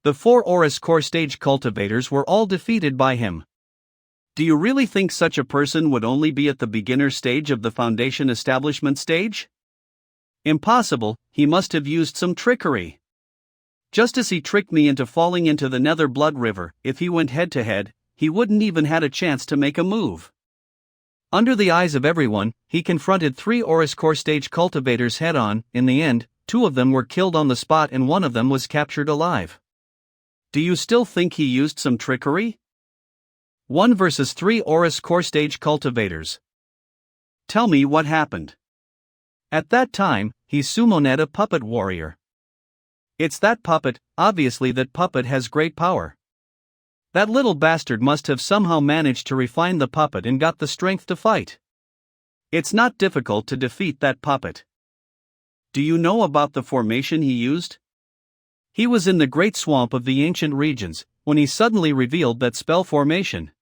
The 4 Aurus Core Stage cultivators were all defeated by him. Do you really think such a person would only be at the beginner stage of the Foundation establishment stage? Impossible, he must have used some trickery. Just as he tricked me into falling into the Nether Blood River, if he went head to head, he wouldn't even had a chance to make a move. Under the eyes of everyone, he confronted 3 Aurus Core Stage cultivators head-on. In the end, 2 of them were killed on the spot and 1 of them was captured alive. Do you still think he used some trickery? 1 versus 3 Aurus Core Stage cultivators. Tell me what happened. At that time, he summoned a puppet warrior. It's that puppet, obviously that puppet has great power. That little bastard must have somehow managed to refine the puppet and got the strength to fight. It's not difficult to defeat that puppet. Do you know about the formation he used? He was in the great swamp of the ancient regions, when he suddenly revealed that spell formation.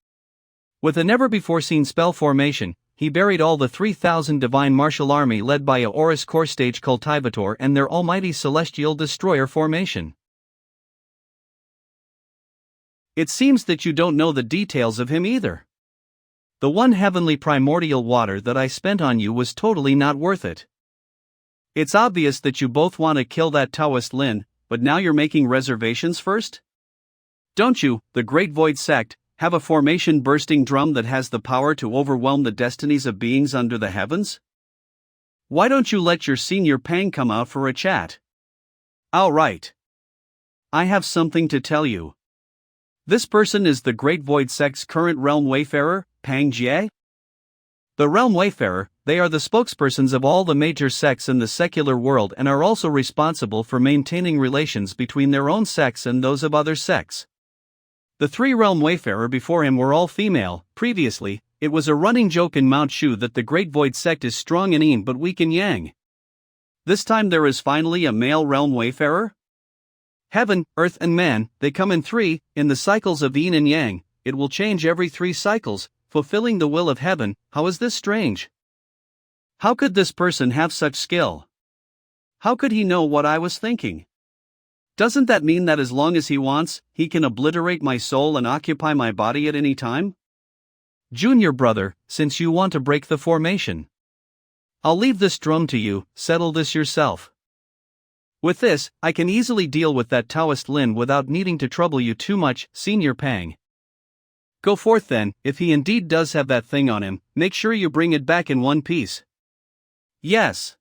With a never-before-seen spell formation, he buried all the 3,000 divine martial army led by a Horus core stage cultivator and their almighty celestial destroyer formation. It seems that you don't know the details of him either. The one heavenly primordial water that I spent on you was totally not worth it. It's obvious that you both want to kill that Taoist Lin, but now you're making reservations first? Don't you, the Great Void Sect, have a formation-bursting drum that has the power to overwhelm the destinies of beings under the heavens? Why don't you let your senior Pang come out for a chat? All right. I have something to tell you. This person is the Great Void Sect's current Realm Wayfarer, Pang Jie. The Realm Wayfarer, they are the spokespersons of all the major sects in the secular world and are also responsible for maintaining relations between their own sects and those of other sects. The 3 Realm Wayfarer before him were all female. Previously, it was a running joke in Mount Shu that the Great Void Sect is strong in yin but weak in yang. This time there is finally a male Realm Wayfarer? Heaven, earth and man, they come in 3, in the cycles of yin and yang. It will change every 3 cycles, fulfilling the will of heaven. How is this strange? How could this person have such skill? How could he know what I was thinking? Doesn't that mean that as long as he wants, he can obliterate my soul and occupy my body at any time? Junior brother, since you want to break the formation, I'll leave this drum to you, settle this yourself. With this, I can easily deal with that Taoist Lin without needing to trouble you too much, Senior Pang. Go forth then, if he indeed does have that thing on him, make sure you bring it back in one piece. Yes.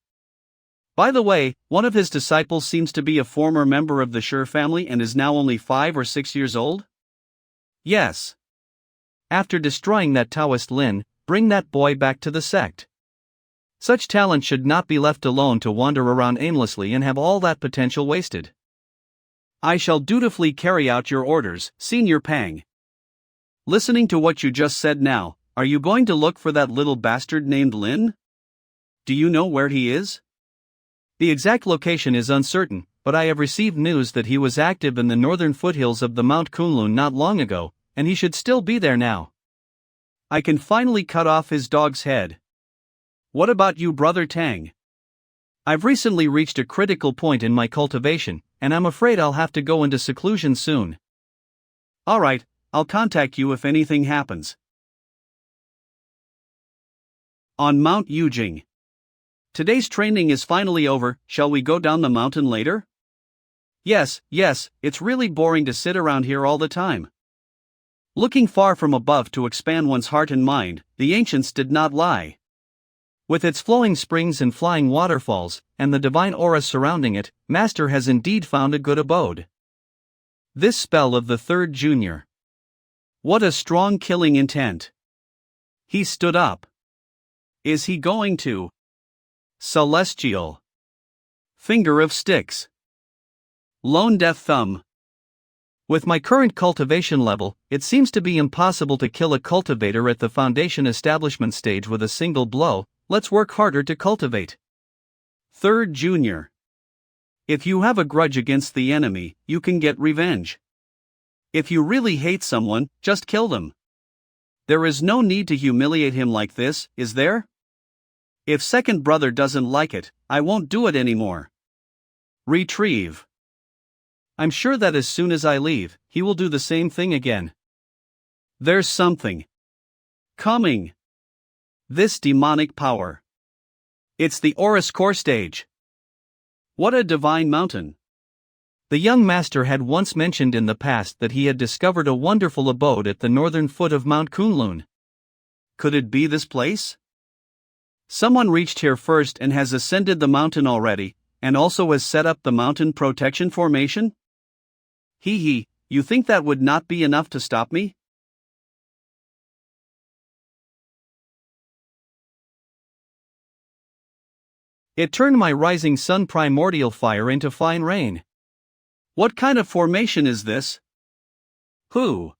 By the way, one of his disciples seems to be a former member of the Sher family and is now only 5 or 6 years old? Yes. After destroying that Taoist Lin, bring that boy back to the sect. Such talent should not be left alone to wander around aimlessly and have all that potential wasted. I shall dutifully carry out your orders, Senior Pang. Listening to what you just said now, are you going to look for that little bastard named Lin? Do you know where he is? The exact location is uncertain, but I have received news that he was active in the northern foothills of the Mount Kunlun not long ago, and he should still be there now. I can finally cut off his dog's head. What about you, Brother Tang? I've recently reached a critical point in my cultivation, and I'm afraid I'll have to go into seclusion soon. Alright, I'll contact you if anything happens. On Mount Yujing. Today's training is finally over. Shall we go down the mountain later? Yes, it's really boring to sit around here all the time. Looking far from above to expand one's heart and mind, the ancients did not lie. With its flowing springs and flying waterfalls, and the divine aura surrounding it, Master has indeed found a good abode. This spell of the 3rd Junior. What a strong killing intent. He stood up. Is he going to? Celestial. Finger of Sticks. Lone Death Thumb. With my current cultivation level, it seems to be impossible to kill a cultivator at the foundation establishment stage with a single blow. Let's work harder to cultivate. 3rd Junior. If you have a grudge against the enemy, you can get revenge. If you really hate someone, just kill them. There is no need to humiliate him like this, is there? If second brother doesn't like it, I won't do it anymore. Retrieve. I'm sure that as soon as I leave, he will do the same thing again. There's something coming. This demonic power. It's the Horus core stage. What a divine mountain. The young master had once mentioned in the past that he had discovered a wonderful abode at the northern foot of Mount Kunlun. Could it be this place? Someone reached here first and has ascended the mountain already, and also has set up the mountain protection formation? Hee, you think that would not be enough to stop me? It turned my rising sun primordial fire into fine rain. What kind of formation is this? Who?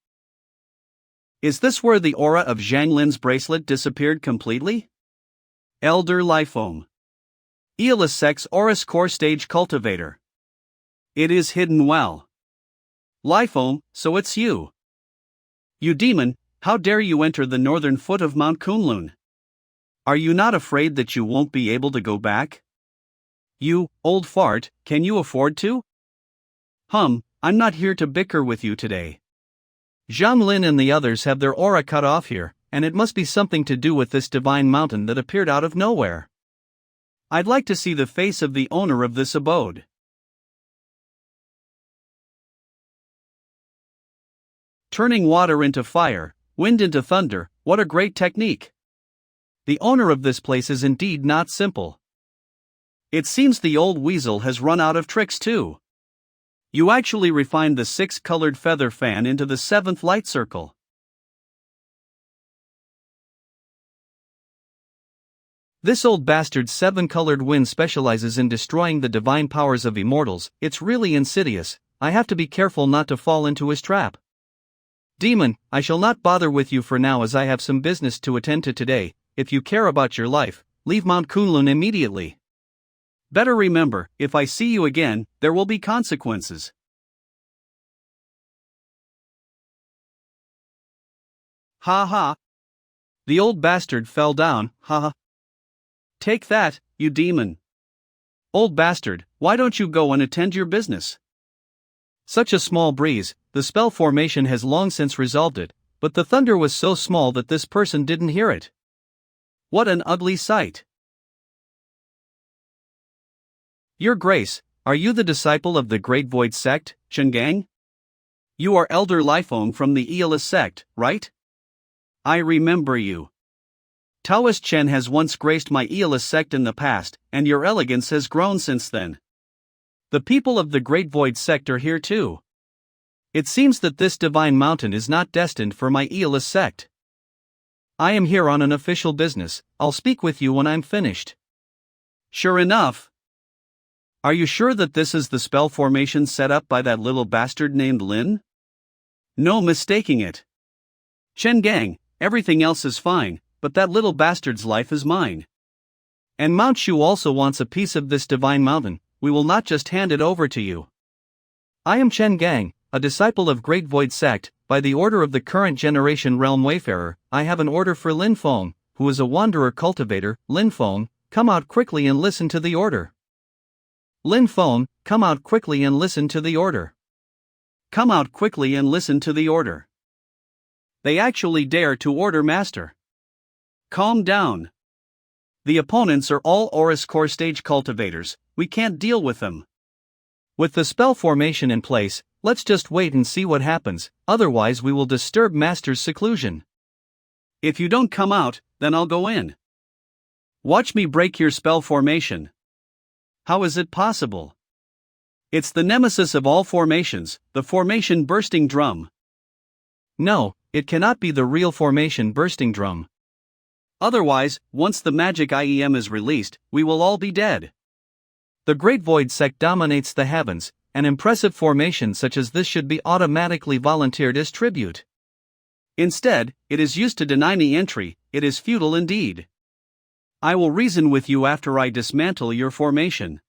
Is this where the aura of Zhang Lin's bracelet disappeared completely? Elder Lifeome. Aeolus Sect's Aurus Core Stage Cultivator. It is hidden well. Lifeome, so it's you. You demon, how dare you enter the northern foot of Mount Kunlun? Are you not afraid that you won't be able to go back? You, old fart, can you afford to? I'm not here to bicker with you today. Zhang Lin and the others have their aura cut off here, and it must be something to do with this divine mountain that appeared out of nowhere. I'd like to see the face of the owner of this abode. Turning water into fire, wind into thunder, what a great technique! The owner of this place is indeed not simple. It seems the old weasel has run out of tricks too. You actually refined the 6-colored feather fan into the 7th light circle. This old bastard's 7-colored wind specializes in destroying the divine powers of immortals. It's really insidious. I have to be careful not to fall into his trap. Demon, I shall not bother with you for now as I have some business to attend to today. If you care about your life, leave Mount Kunlun immediately. Better remember, if I see you again, there will be consequences. Ha ha. The old bastard fell down, ha ha. Take that, you demon. Old bastard, why don't you go and attend your business? Such a small breeze, the spell formation has long since resolved it, but the thunder was so small that this person didn't hear it. What an ugly sight. Your Grace, are you the disciple of the Great Void Sect, Chang'an? You are Elder Lifeome from the Aeolus Sect, right? I remember you. Taoist Chen has once graced my Aeolus Sect in the past, and your elegance has grown since then. The people of the Great Void Sect are here too. It seems that this divine mountain is not destined for my Aeolus Sect. I am here on an official business. I'll speak with you when I'm finished. Sure enough. Are you sure that this is the spell formation set up by that little bastard named Lin? No mistaking it. Chen Gang, everything else is fine, but that little bastard's life is mine. And Mount Shu also wants a piece of this divine mountain. We will not just hand it over to you. I am Chen Gang, a disciple of Great Void Sect. By the order of the current generation Realm Wayfarer, I have an order for Lin Feng, who is a wanderer cultivator. Lin Feng, come out quickly and listen to the order. Lin Feng, come out quickly and listen to the order. Come out quickly and listen to the order. They actually dare to order, Master. Calm down. The opponents are all Aurus Core Stage cultivators, we can't deal with them. With the spell formation in place, let's just wait and see what happens, otherwise we will disturb Master's seclusion. If you don't come out, then I'll go in. Watch me break your spell formation. How is it possible? It's the nemesis of all formations, the formation bursting drum. No, it cannot be the real formation bursting drum. Otherwise, once the magic IEM is released, we will all be dead. The Great Void Sect dominates the heavens. An impressive formation such as this should be automatically volunteered as tribute. Instead, it is used to deny me entry. It is futile indeed. I will reason with you after I dismantle your formation.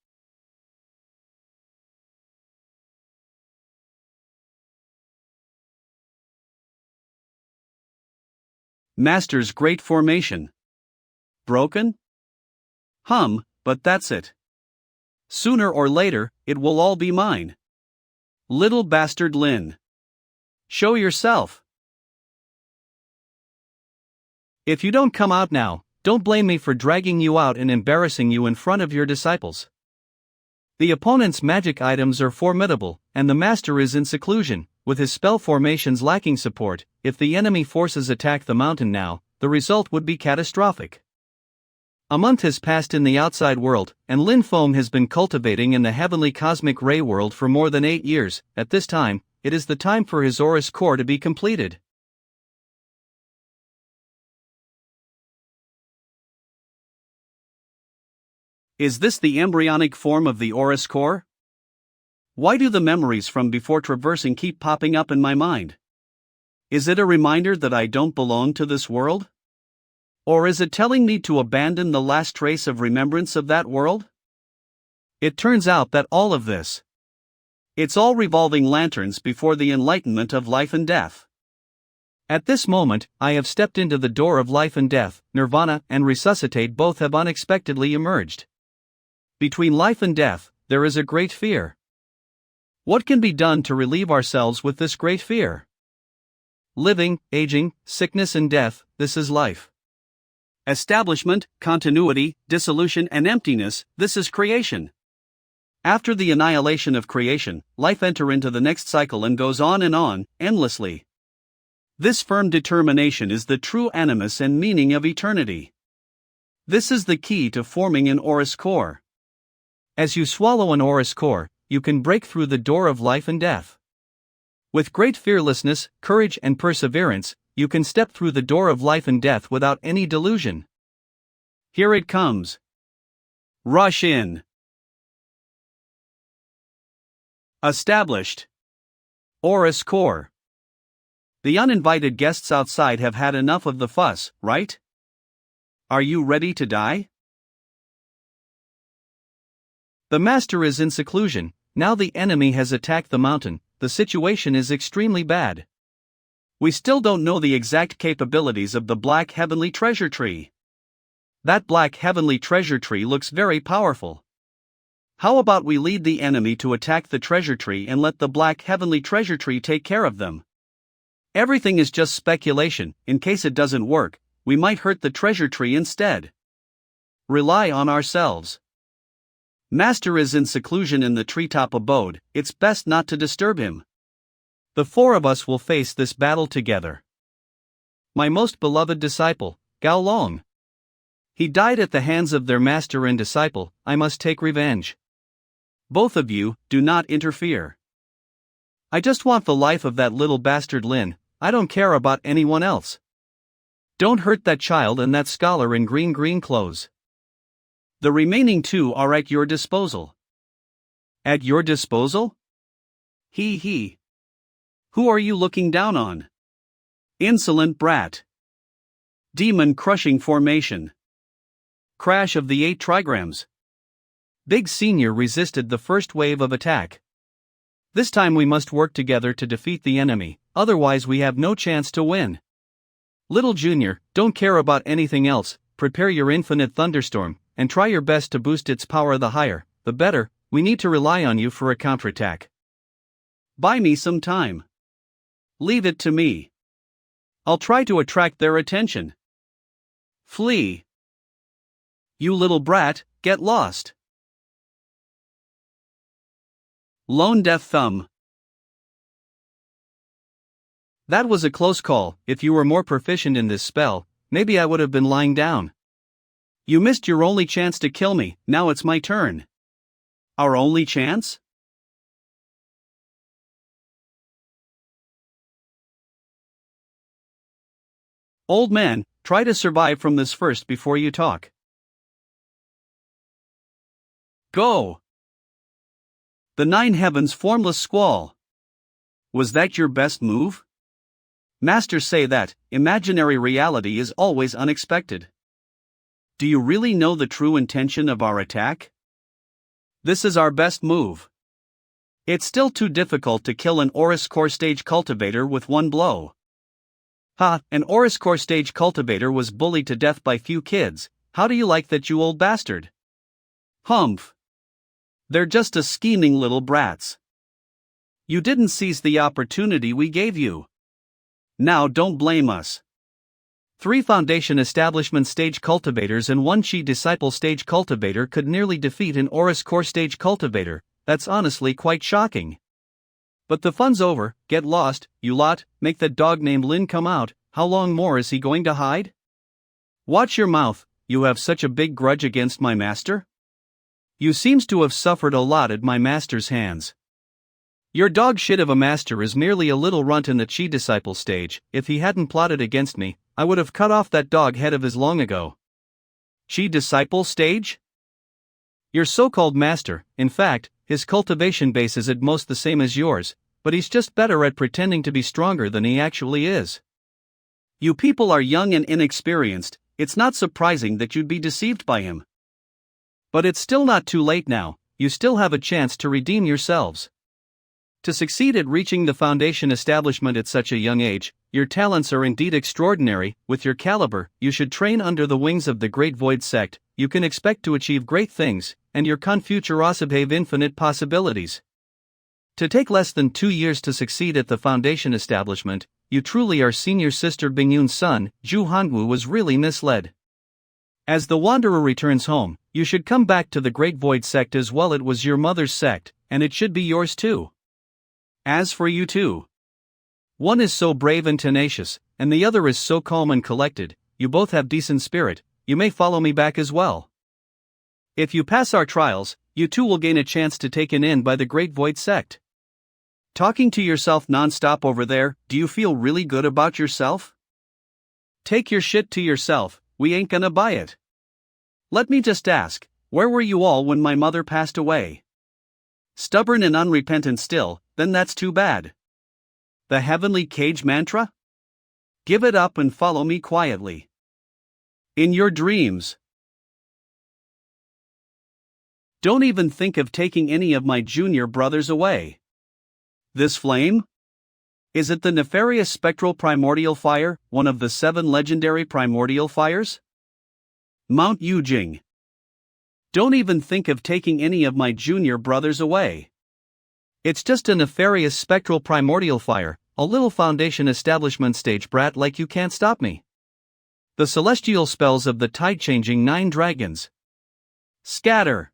Master's great formation. Broken? But that's it. Sooner or later, it will all be mine. Little bastard Lin. Show yourself. If you don't come out now, don't blame me for dragging you out and embarrassing you in front of your disciples. The opponent's magic items are formidable, and the master is in seclusion, with his spell formations lacking support. If the enemy forces attack the mountain now, the result would be catastrophic. A month has passed in the outside world, and Lin Feng has been cultivating in the heavenly cosmic ray world for more than 8 years. At this time, it is the time for his Aurus Core to be completed. Is this the embryonic form of the Oris core? Why do the memories from before traversing keep popping up in my mind? Is it a reminder that I don't belong to this world? Or is it telling me to abandon the last trace of remembrance of that world? It turns out that all of this, it's all revolving lanterns before the enlightenment of life and death. At this moment, I have stepped into the door of life and death. Nirvana and resuscitate both have unexpectedly emerged. Between life and death, there is a great fear. What can be done to relieve ourselves with this great fear? Living, aging, sickness and death, this is life. Establishment, continuity, dissolution and emptiness, this is creation. After the annihilation of creation, life enters into the next cycle and goes on, endlessly. This firm determination is the true animus and meaning of eternity. This is the key to forming an Oris core. As you swallow an Oris core, you can break through the door of life and death. With great fearlessness, courage and perseverance, you can step through the door of life and death without any delusion. Here it comes. Rush in. Established. Oris core. The uninvited guests outside have had enough of the fuss, right? Are you ready to die? The master is in seclusion. Now the enemy has attacked the mountain. The situation is extremely bad. We still don't know the exact capabilities of the Black Heavenly Treasure Tree. That Black Heavenly Treasure Tree looks very powerful. How about we lead the enemy to attack the treasure tree and let the Black Heavenly Treasure Tree take care of them? Everything is just speculation. In case it doesn't work, we might hurt the treasure tree instead. Rely on ourselves. Master is in seclusion in the treetop abode. It's best not to disturb him. The four of us will face this battle together. My most beloved disciple, Gao Long. He died at the hands of their master and disciple. I must take revenge. Both of you, do not interfere. I just want the life of that little bastard Lin. I don't care about anyone else. Don't hurt that child and that scholar in green clothes. The remaining two are at your disposal. At your disposal? He. Who are you looking down on? Insolent brat. Demon-crushing formation. Crash of the 8 trigrams. Big Senior resisted the first wave of attack. This time we must work together to defeat the enemy, otherwise we have no chance to win. Little Junior, don't care about anything else. Prepare your infinite thunderstorm, and try your best to boost its power. The higher, the better. We need to rely on you for a counterattack. Buy me some time. Leave it to me. I'll try to attract their attention. Flee. You little brat, get lost. Lone Death Thumb. That was a close call. If you were more proficient in this spell, maybe I would have been lying down. You missed your only chance to kill me. Now it's my turn. Our only chance? Old man, try to survive from this first before you talk. Go! The 9 heavens formless squall. Was that your best move? Masters say that imaginary reality is always unexpected. Do you really know the true intention of our attack? This is our best move. It's still too difficult to kill an Oris Core stage cultivator with one blow. An Oris Core stage cultivator was bullied to death by few kids. How do you like that, you old bastard? Humph. They're just a scheming little brats. You didn't seize the opportunity we gave you. Now don't blame us. 3 Foundation Establishment stage cultivators and 1 Chi Disciple stage cultivator could nearly defeat an Oris Core stage cultivator. That's honestly quite shocking. But the fun's over. Get lost, you lot. Make that dog named Lin come out. How long more is he going to hide? Watch your mouth. You have such a big grudge against my master? You seems to have suffered a lot at my master's hands. Your dog shit of a master is merely a little runt in the Chi Disciple stage. If he hadn't plotted against me, I would have cut off that dog head of his long ago. Chi Disciple stage? Your so-called master, in fact, his cultivation base is at most the same as yours, but he's just better at pretending to be stronger than he actually is. You people are young and inexperienced, it's not surprising that you'd be deceived by him. But it's still not too late now, you still have a chance to redeem yourselves. To succeed at reaching the foundation establishment at such a young age, your talents are indeed extraordinary. With your caliber, you should train under the wings of the Great Void Sect, you can expect to achieve great things, and your futurosity have infinite possibilities. To take less than 2 years to succeed at the foundation establishment, you truly are senior sister Bingyun's son. Zhu Hangu was really misled. As the wanderer returns home, you should come back to the Great Void Sect as well. It was your mother's sect, and it should be yours too. As for you two, one is so brave and tenacious, and the other is so calm and collected. You both have decent spirit, you may follow me back as well. If you pass our trials, you too will gain a chance to taken in by the Great Void Sect. Talking to yourself non-stop over there, do you feel really good about yourself? Take your shit to yourself, we ain't gonna buy it. Let me just ask, where were you all when my mother passed away? Stubborn and unrepentant still, then that's too bad. The heavenly cage mantra? Give it up and follow me quietly. In your dreams. Don't even think of taking any of my junior brothers away. This flame? Is it the nefarious spectral primordial fire, one of the 7 legendary primordial fires? Mount Yujing. Don't even think of taking any of my junior brothers away. It's just a nefarious spectral primordial fire, a little foundation establishment stage brat like you can't stop me. The celestial spells of the tide-changing 9 dragons. Scatter.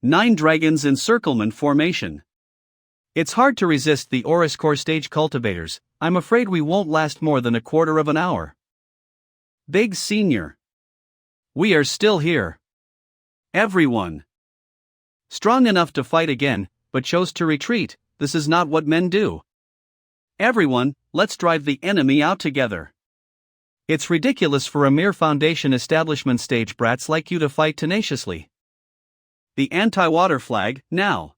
9 dragons encirclement formation. It's hard to resist the Aurus Core stage cultivators, I'm afraid we won't last more than a quarter of an hour. Big Senior. We are still here. Everyone. Strong enough to fight again, but chose to retreat. This is not what men do. Everyone, let's drive the enemy out together. It's ridiculous for a mere foundation establishment stage brats like you to fight tenaciously. The anti-water flag, now.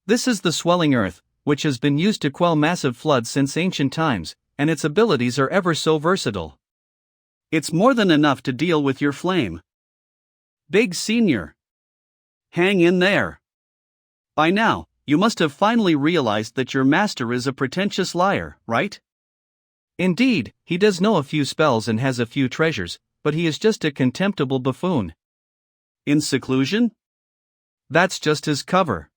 This is the swelling earth, which has been used to quell massive floods since ancient times, and its abilities are ever so versatile. It's more than enough to deal with your flame. Big Senior. Hang in there. By now, you must have finally realized that your master is a pretentious liar, right? Indeed, he does know a few spells and has a few treasures, but he is just a contemptible buffoon. In seclusion? That's just his cover.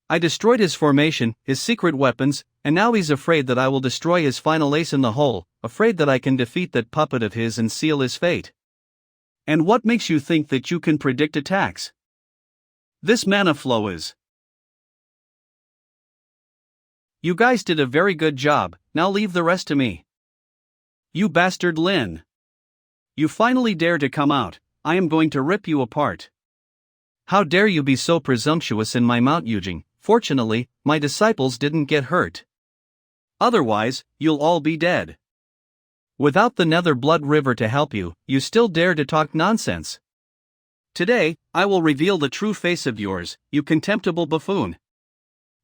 I destroyed his formation, his secret weapons, and now he's afraid that I will destroy his final ace in the hole, afraid that I can defeat that puppet of his and seal his fate. And what makes you think that you can predict attacks? This mana flow is. You guys did a very good job, now leave the rest to me. You bastard Lin. You finally dare to come out, I am going to rip you apart. How dare you be so presumptuous in my Mount Yujing? Fortunately, my disciples didn't get hurt. Otherwise, you'll all be dead. Without the Nether Blood River to help you, you still dare to talk nonsense. Today, I will reveal the true face of yours, you contemptible buffoon.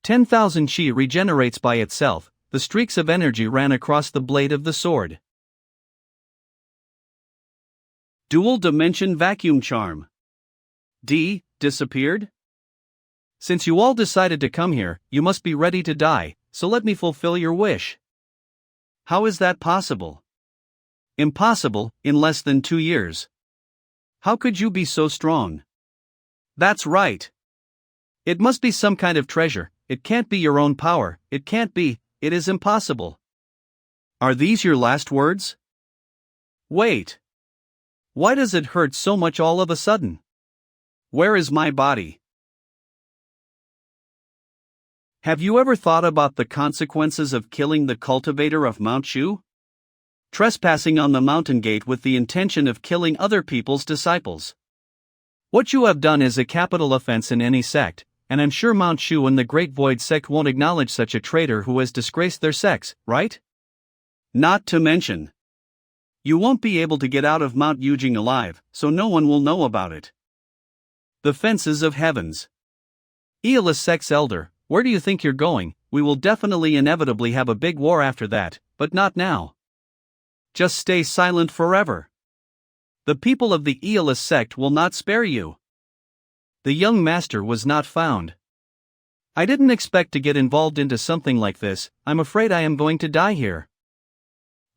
10,000 chi regenerates by itself, the streaks of energy ran across the blade of the sword. Dual Dimension Vacuum Charm. Disappeared? Since you all decided to come here, you must be ready to die, so let me fulfill your wish. How is that possible? Impossible, in less than 2 years. How could you be so strong? That's right. It must be some kind of treasure, it can't be your own power, it can't be, it is impossible. Are these your last words? Wait. Why does it hurt so much all of a sudden? Where is my body? Have you ever thought about the consequences of killing the cultivator of Mount Shu? Trespassing on the mountain gate with the intention of killing other people's disciples. What you have done is a capital offense in any sect, and I'm sure Mount Shu and the Great Void Sect won't acknowledge such a traitor who has disgraced their sects, right? Not to mention, you won't be able to get out of Mount Yujing alive, so no one will know about it. The Fences of Heavens. Aeolus sect's elder, where do you think you're going? We will definitely inevitably have a big war after that, but not now. Just stay silent forever. The people of the Aeolus sect will not spare you. The young master was not found. I didn't expect to get involved into something like this. I'm afraid I am going to die here.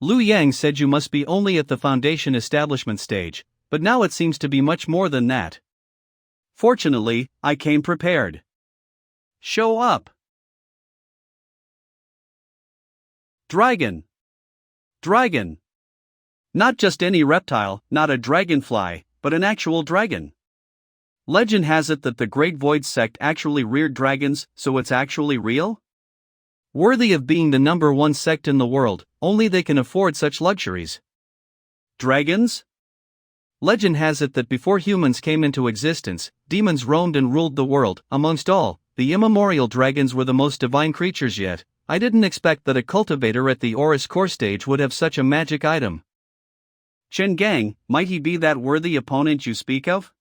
Liu Yang said you must be only at the foundation establishment stage, but now it seems to be much more than that. Fortunately, I came prepared. Show up. Dragon. Dragon. Not just any reptile, not a dragonfly, but an actual dragon. Legend has it that the Great Void sect actually reared dragons, so it's actually real? Worthy of being the #1 sect in the world, only they can afford such luxuries. Dragons? Legend has it that before humans came into existence, demons roamed and ruled the world. Amongst all, the immemorial dragons were the most divine creatures yet. I didn't expect that a cultivator at the Oris core stage would have such a magic item. Chen Gang, might he be that worthy opponent you speak of?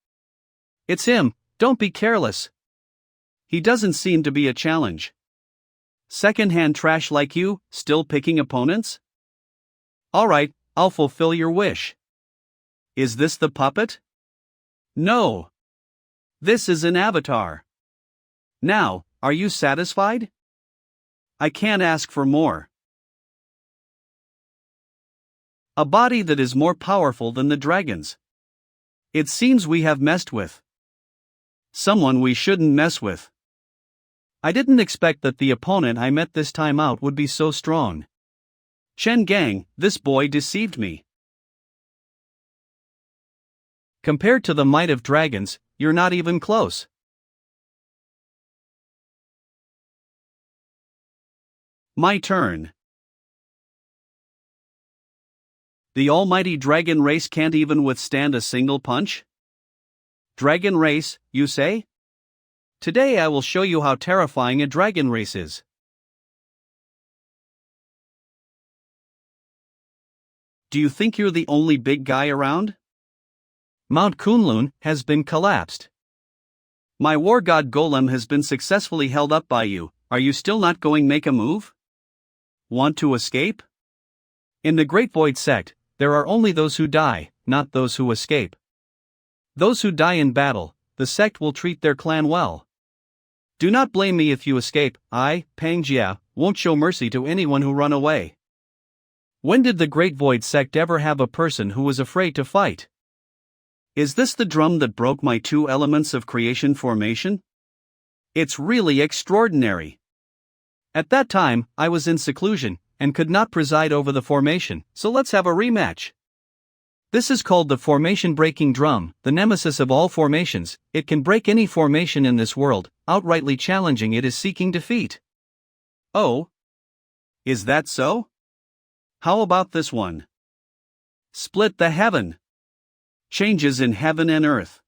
It's him, don't be careless. He doesn't seem to be a challenge. Second-hand trash like you, still picking opponents? Alright, I'll fulfill your wish. Is this the puppet? No. This is an avatar. Now, are you satisfied? I can't ask for more. A body that is more powerful than the dragons. It seems we have messed with someone we shouldn't mess with. I didn't expect that the opponent I met this time out would be so strong. Chen Gang, this boy deceived me. Compared to the might of dragons, you're not even close. My turn. The almighty dragon race can't even withstand a single punch? Dragon race, you say? Today I will show you how terrifying a dragon race is. Do you think you're the only big guy around? Mount Kunlun has been collapsed. My war god golem has been successfully held up by you. Are you still not going make a move? Want to escape? In the Great Void sect, there are only those who die, not those who escape. Those who die in battle, the sect will treat their clan well. Do not blame me if you escape. I, Pangjia, won't show mercy to anyone who run away. When did the Great Void sect ever have a person who was afraid to fight? Is this the drum that broke my 2 elements of creation formation? It's really extraordinary. At that time, I was in seclusion, and could not preside over the formation, so let's have a rematch. This is called the formation-breaking drum, the nemesis of all formations. It can break any formation in this world, outrightly challenging it is seeking defeat. Oh? Is that so? How about this one? Split the heaven. Changes in heaven and earth.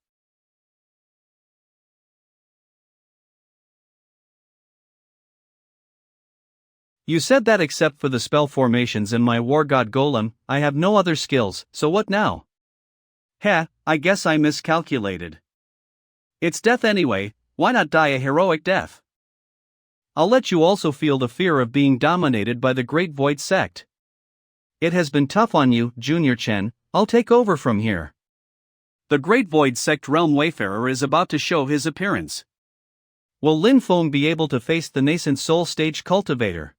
You said that except for the spell formations and my war god golem, I have no other skills, so what now? Heh, I guess I miscalculated. It's death anyway, why not die a heroic death? I'll let you also feel the fear of being dominated by the Great Void sect. It has been tough on you, Junior Chen, I'll take over from here. The Great Void sect Realm Wayfarer is about to show his appearance. Will Lin Feng be able to face the nascent soul stage cultivator?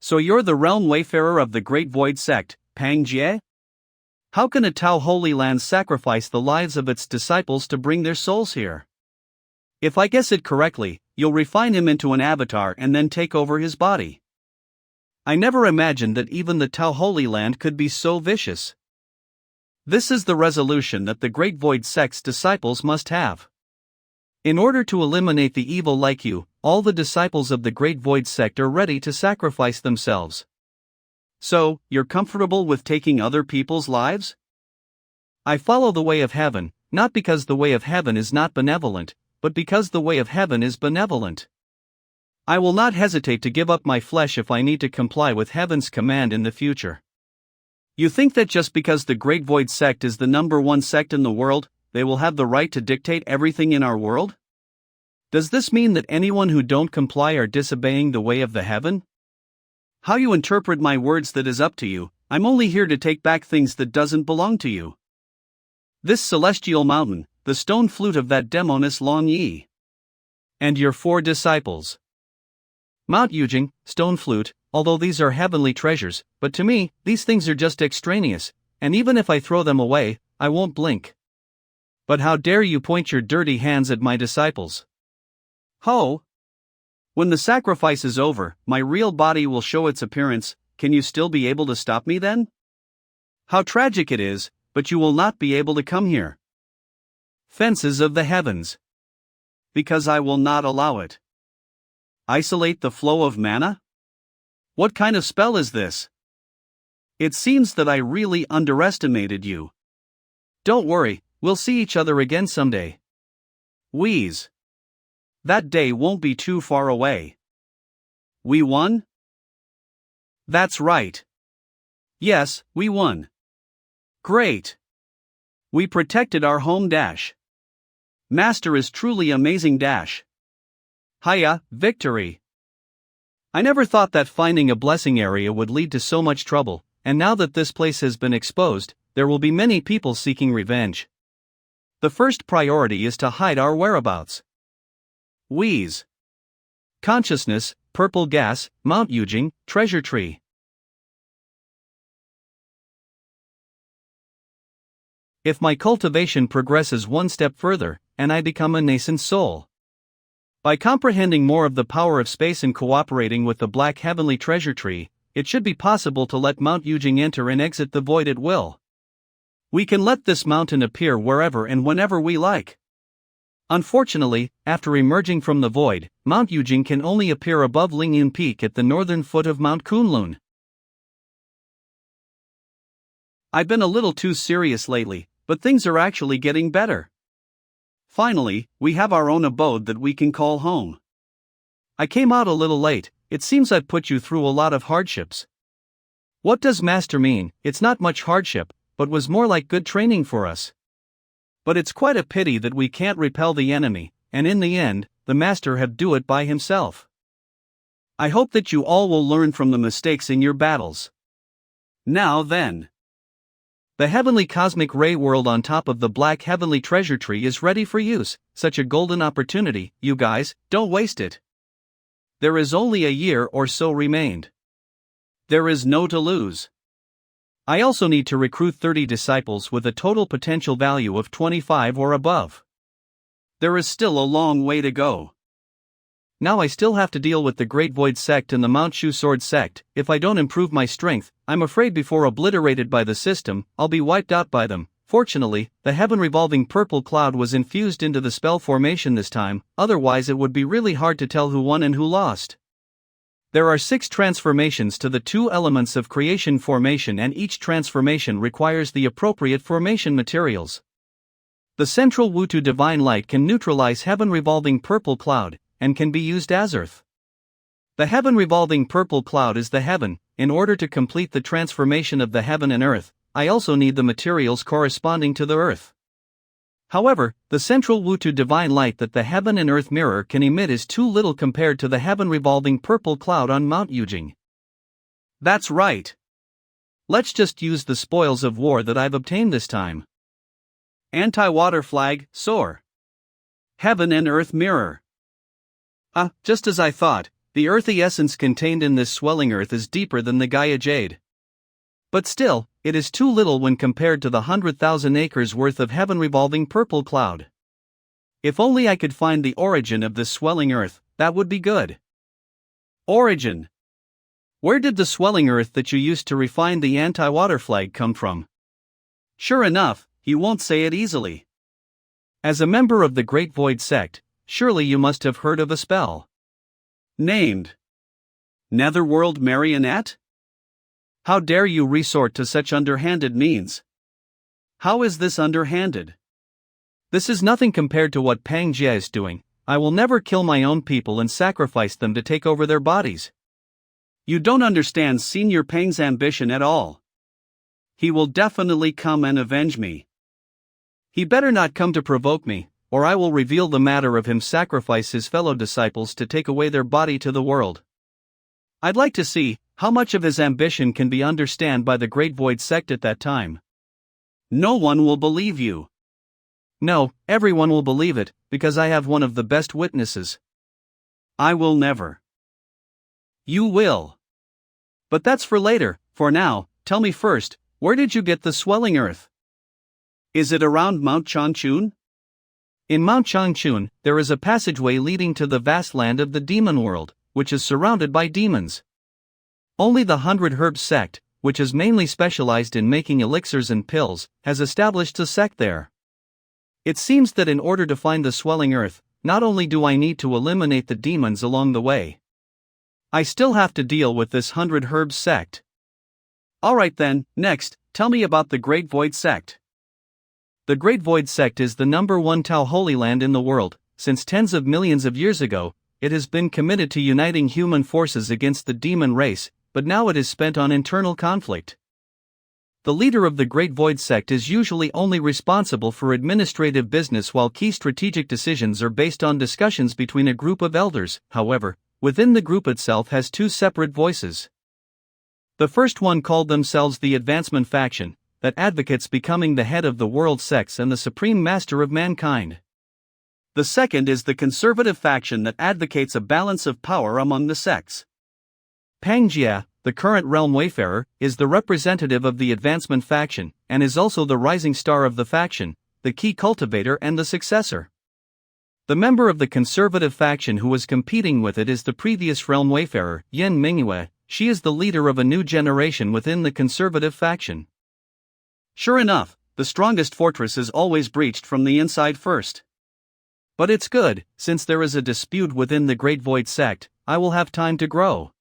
So you're the Realm Wayfarer of the Great Void sect, Pang Jie? How can a Tao Holy Land sacrifice the lives of its disciples to bring their souls here? If I guess it correctly, you'll refine him into an avatar and then take over his body. I never imagined that even the Tao Holy Land could be so vicious. This is the resolution that the Great Void sect's disciples must have. In order to eliminate the evil like you, all the disciples of the Great Void sect are ready to sacrifice themselves. So, you're comfortable with taking other people's lives? I follow the way of heaven, not because the way of heaven is not benevolent, but because the way of heaven is benevolent. I will not hesitate to give up my flesh if I need to comply with heaven's command in the future. You think that just because the Great Void sect is the #1 sect in the world, they will have the right to dictate everything in our world? Does this mean that anyone who don't comply are disobeying the way of the heaven? How you interpret my words, that is up to you. I'm only here to take back things that doesn't belong to you. This celestial mountain, the stone flute of that demoness Long Yi. And your 4 disciples. Mount Yujing, stone flute, although these are heavenly treasures, but to me, these things are just extraneous, and even if I throw them away, I won't blink. But how dare you point your dirty hands at my disciples? Ho! When the sacrifice is over, my real body will show its appearance. Can you still be able to stop me then? How tragic it is, but you will not be able to come here. Fences of the heavens. Because I will not allow it. Isolate the flow of mana? What kind of spell is this? It seems that I really underestimated you. Don't worry, we'll see each other again someday. Wheeze. That day won't be too far away. We won? That's right. Yes, we won. Great. We protected our home dash. Master is truly amazing dash. Hiya, victory. I never thought that finding a blessing area would lead to so much trouble, and now that this place has been exposed, there will be many people seeking revenge. The first priority is to hide our whereabouts. Wheeze. Consciousness, purple gas, Mount Yujing, treasure tree. If my cultivation progresses one step further, and I become a nascent soul. By comprehending more of the power of space and cooperating with the black heavenly treasure tree, it should be possible to let Mount Yujing enter and exit the void at will. We can let this mountain appear wherever and whenever we like. Unfortunately, after emerging from the void, Mount Yujing can only appear above Lingyun Peak at the northern foot of Mount Kunlun. I've been a little too serious lately, but things are actually getting better. Finally, we have our own abode that we can call home. I came out a little late. It seems I've put you through a lot of hardships. What does Master mean? It's not much hardship, but was more like good training for us. But it's quite a pity that we can't repel the enemy, and in the end, the Master have do it by himself. I hope that you all will learn from the mistakes in your battles. Now then. The heavenly cosmic ray world on top of the black heavenly treasure tree is ready for use. Such a golden opportunity, you guys, don't waste it. There is only a year or so remained. There is no to lose. I also need to recruit 30 disciples with a total potential value of 25 or above. There is still a long way to go. Now I still have to deal with the Great Void sect and the Mount Shu Sword sect. If I don't improve my strength, I'm afraid before obliterated by the system, I'll be wiped out by them. Fortunately, the heaven revolving purple cloud was infused into the spell formation this time, otherwise it would be really hard to tell who won and who lost. There are 6 transformations to the 2 elements of creation formation, and each transformation requires the appropriate formation materials. The central Wutu divine light can neutralize heaven revolving purple cloud, and can be used as earth. The heaven revolving purple cloud is the heaven. In order to complete the transformation of the heaven and earth, I also need the materials corresponding to the earth. However, the central Wutu divine light that the heaven and earth mirror can emit is too little compared to the heaven revolving purple cloud on Mount Yujing. That's right. Let's just use the spoils of war that I've obtained this time. Anti-water flag, soar. Heaven and earth mirror. Just as I thought, the earthy essence contained in this swelling earth is deeper than the Gaia jade. But still, it is too little when compared to the 100,000 acres worth of heaven revolving purple cloud. If only I could find the origin of this swelling earth, that would be good. Origin. Where did the swelling earth that you used to refine the anti-water flag come from? Sure enough, he won't say it easily. As a member of the Great Void sect, surely you must have heard of a spell. Named Netherworld Marionette? How dare you resort to such underhanded means? How is this underhanded? This is nothing compared to what Pang Jie is doing. I will never kill my own people and sacrifice them to take over their bodies. You don't understand Senior Pang's ambition at all. He will definitely come and avenge me. He better not come to provoke me, or I will reveal the matter of him sacrifice his fellow disciples to take away their body to the world. I'd like to see how much of his ambition can be understood by the Great Void sect at that time. No one will believe you. No, everyone will believe it, because I have one of the best witnesses. I will never. You will. But that's for later. For now, tell me first, where did you get the swelling earth? Is it around Mount Changchun? In Mount Changchun, there is a passageway leading to the vast land of the demon world, which is surrounded by demons. Only the 100 Herbs sect, which is mainly specialized in making elixirs and pills, has established a sect there. It seems that in order to find the swelling earth, not only do I need to eliminate the demons along the way, I still have to deal with this 100 Herbs sect. Alright then, next, tell me about the Great Void sect. The Great Void sect is the #1 Tao Holy Land in the world. Since tens of millions of years ago, it has been committed to uniting human forces against the demon race, but now it is spent on internal conflict. The leader of the Great Void sect is usually only responsible for administrative business, while key strategic decisions are based on discussions between a group of elders. However, within the group itself has two separate voices. The first one called themselves the Advancement Faction, that advocates becoming the head of the world sects and the supreme master of mankind. The second is the Conservative Faction that advocates a balance of power among the sects. Pangjia, the current realm wayfarer, is the representative of the Advancement Faction, and is also the rising star of the faction, the key cultivator and the successor. The member of the Conservative Faction who was competing with it is the previous realm wayfarer, Yen Minghua. She is the leader of a new generation within the Conservative Faction. Sure enough, the strongest fortress is always breached from the inside first. But it's good, since there is a dispute within the Great Void sect, I will have time to grow.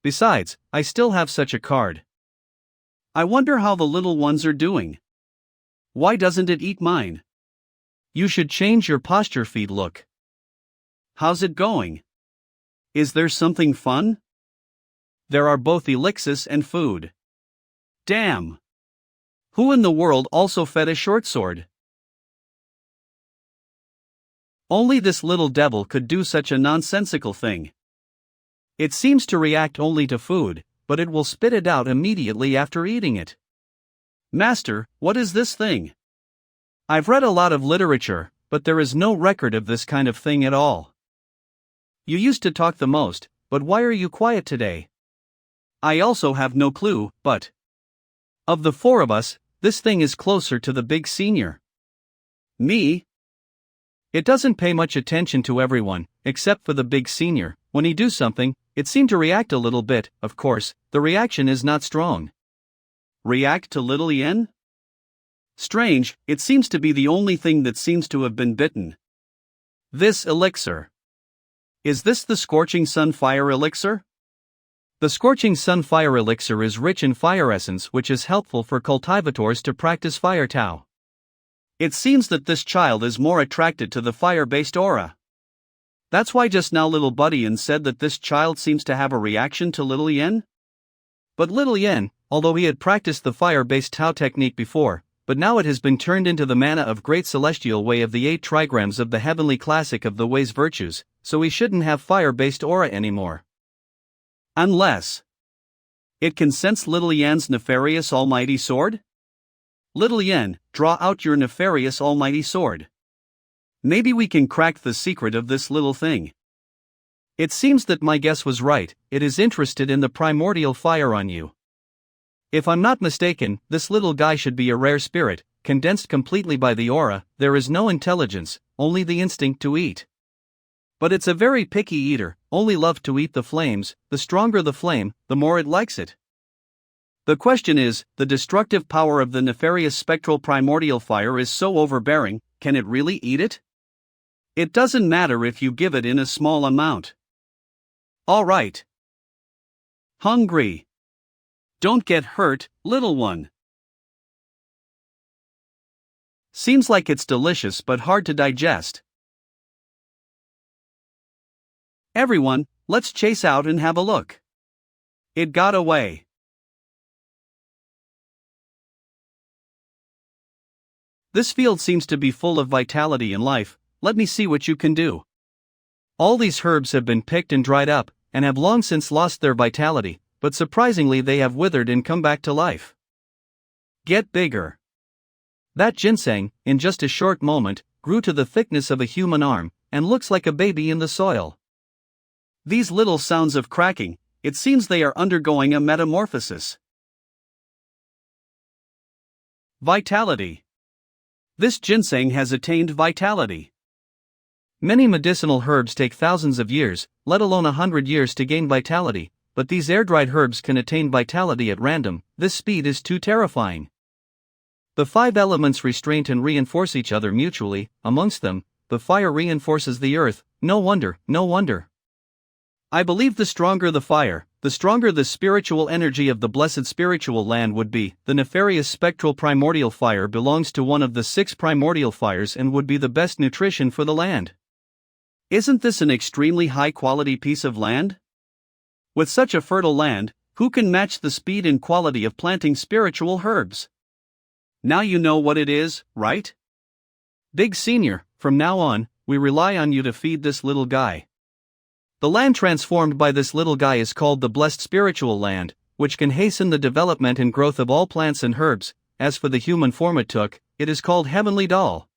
Besides, I still have such a card. I wonder how the little ones are doing. Why doesn't it eat mine? You should change your posture feed look. How's it going? Is there something fun? There are both elixirs and food. Damn! Who in the world also fed a short sword? Only this little devil could do such a nonsensical thing. It seems to react only to food, but it will spit it out immediately after eating it. Master, what is this thing? I've read a lot of literature, but there is no record of this kind of thing at all. You used to talk the most, but why are you quiet today? I also have no clue, but of the four of us, this thing is closer to the big senior. Me? It doesn't pay much attention to everyone, except for the big senior. When he do something, it seemed to react a little bit. Of course, the reaction is not strong. React to little Yen? Strange, it seems to be the only thing that seems to have been bitten. This elixir. Is this the Scorching Sun Fire Elixir? The Scorching Sun Fire Elixir is rich in fire essence, which is helpful for cultivators to practice fire Tao. It seems that this child is more attracted to the fire-based aura. That's why just now little Buddy said that this child seems to have a reaction to little Yen. But little Yen, although he had practiced the fire-based Tao technique before, but now it has been turned into the mana of Great Celestial Way of the 8 trigrams of the Heavenly Classic of the Way's virtues, so he shouldn't have fire-based aura anymore. Unless it can sense little Yen's nefarious almighty sword? Little Yen, draw out your nefarious almighty sword. Maybe we can crack the secret of this little thing. It seems that my guess was right, it is interested in the primordial fire on you. If I'm not mistaken, this little guy should be a rare spirit, condensed completely by the aura. There is no intelligence, only the instinct to eat. But it's a very picky eater, only love to eat the flames. The stronger the flame, the more it likes it. The question is, the destructive power of the nefarious spectral primordial fire is so overbearing, can it really eat it? It doesn't matter if you give it in a small amount. Alright. Hungry. Don't get hurt, little one. Seems like it's delicious but hard to digest. Everyone, let's chase out and have a look. It got away. This field seems to be full of vitality and life. Let me see what you can do. All these herbs have been picked and dried up, and have long since lost their vitality, but surprisingly they have withered and come back to life. Get bigger. That ginseng, in just a short moment, grew to the thickness of a human arm, and looks like a baby in the soil. These little sounds of cracking, it seems they are undergoing a metamorphosis. Vitality. This ginseng has attained vitality. Many medicinal herbs take thousands of years, let alone 100 years to gain vitality, but these air-dried herbs can attain vitality at random. This speed is too terrifying. The 5 elements restrain and reinforce each other mutually. Amongst them, the fire reinforces the earth. No wonder, no wonder. I believe the stronger the fire, the stronger the spiritual energy of the blessed spiritual land would be. The nefarious spectral primordial fire belongs to one of the 6 primordial fires and would be the best nutrition for the land. Isn't this an extremely high-quality piece of land? With such a fertile land, who can match the speed and quality of planting spiritual herbs? Now you know what it is, right? Big Senior, from now on, we rely on you to feed this little guy. The land transformed by this little guy is called the blessed spiritual land, which can hasten the development and growth of all plants and herbs. As for the human form it took, it is called Heavenly Doll.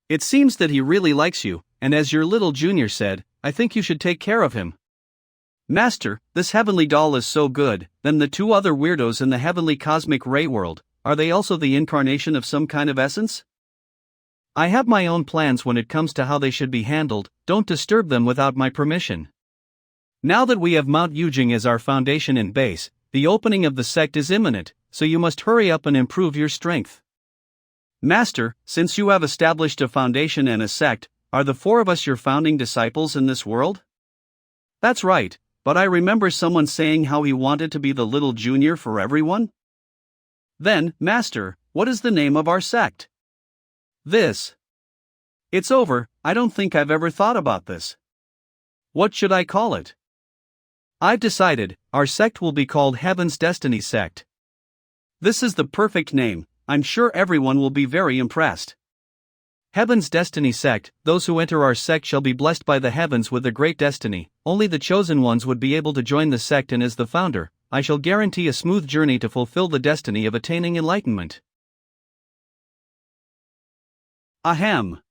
It seems that he really likes you, and as your little junior said, I think you should take care of him. Master, this Heavenly Doll is so good. Then the 2 other weirdos in the heavenly cosmic ray world, are they also the incarnation of some kind of essence? I have my own plans when it comes to how they should be handled. Don't disturb them without my permission. Now that we have Mount Yujing as our foundation and base, the opening of the sect is imminent, so you must hurry up and improve your strength. Master, since you have established a foundation and a sect, are the 4 of us your founding disciples in this world? That's right, but I remember someone saying how he wanted to be the little junior for everyone. Then, Master, what is the name of our sect? This. It's over. I don't think I've ever thought about this. What should I call it? I've decided, our sect will be called Heaven's Destiny Sect. This is the perfect name. I'm sure everyone will be very impressed. Heaven's Destiny Sect. Those who enter our sect shall be blessed by the heavens with a great destiny. Only the chosen ones would be able to join the sect, and as the founder, I shall guarantee a smooth journey to fulfill the destiny of attaining enlightenment. Ahem.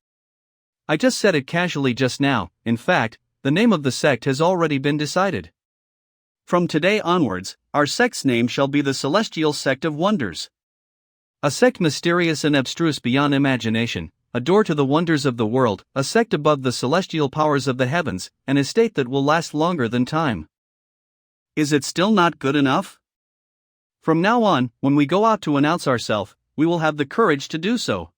I just said it casually just now. In fact, the name of the sect has already been decided. From today onwards, our sect's name shall be the Celestial Sect of Wonders. A sect mysterious and abstruse beyond imagination, a door to the wonders of the world, a sect above the celestial powers of the heavens, an estate that will last longer than time. Is it still not good enough? From now on, when we go out to announce ourselves, we will have the courage to do so.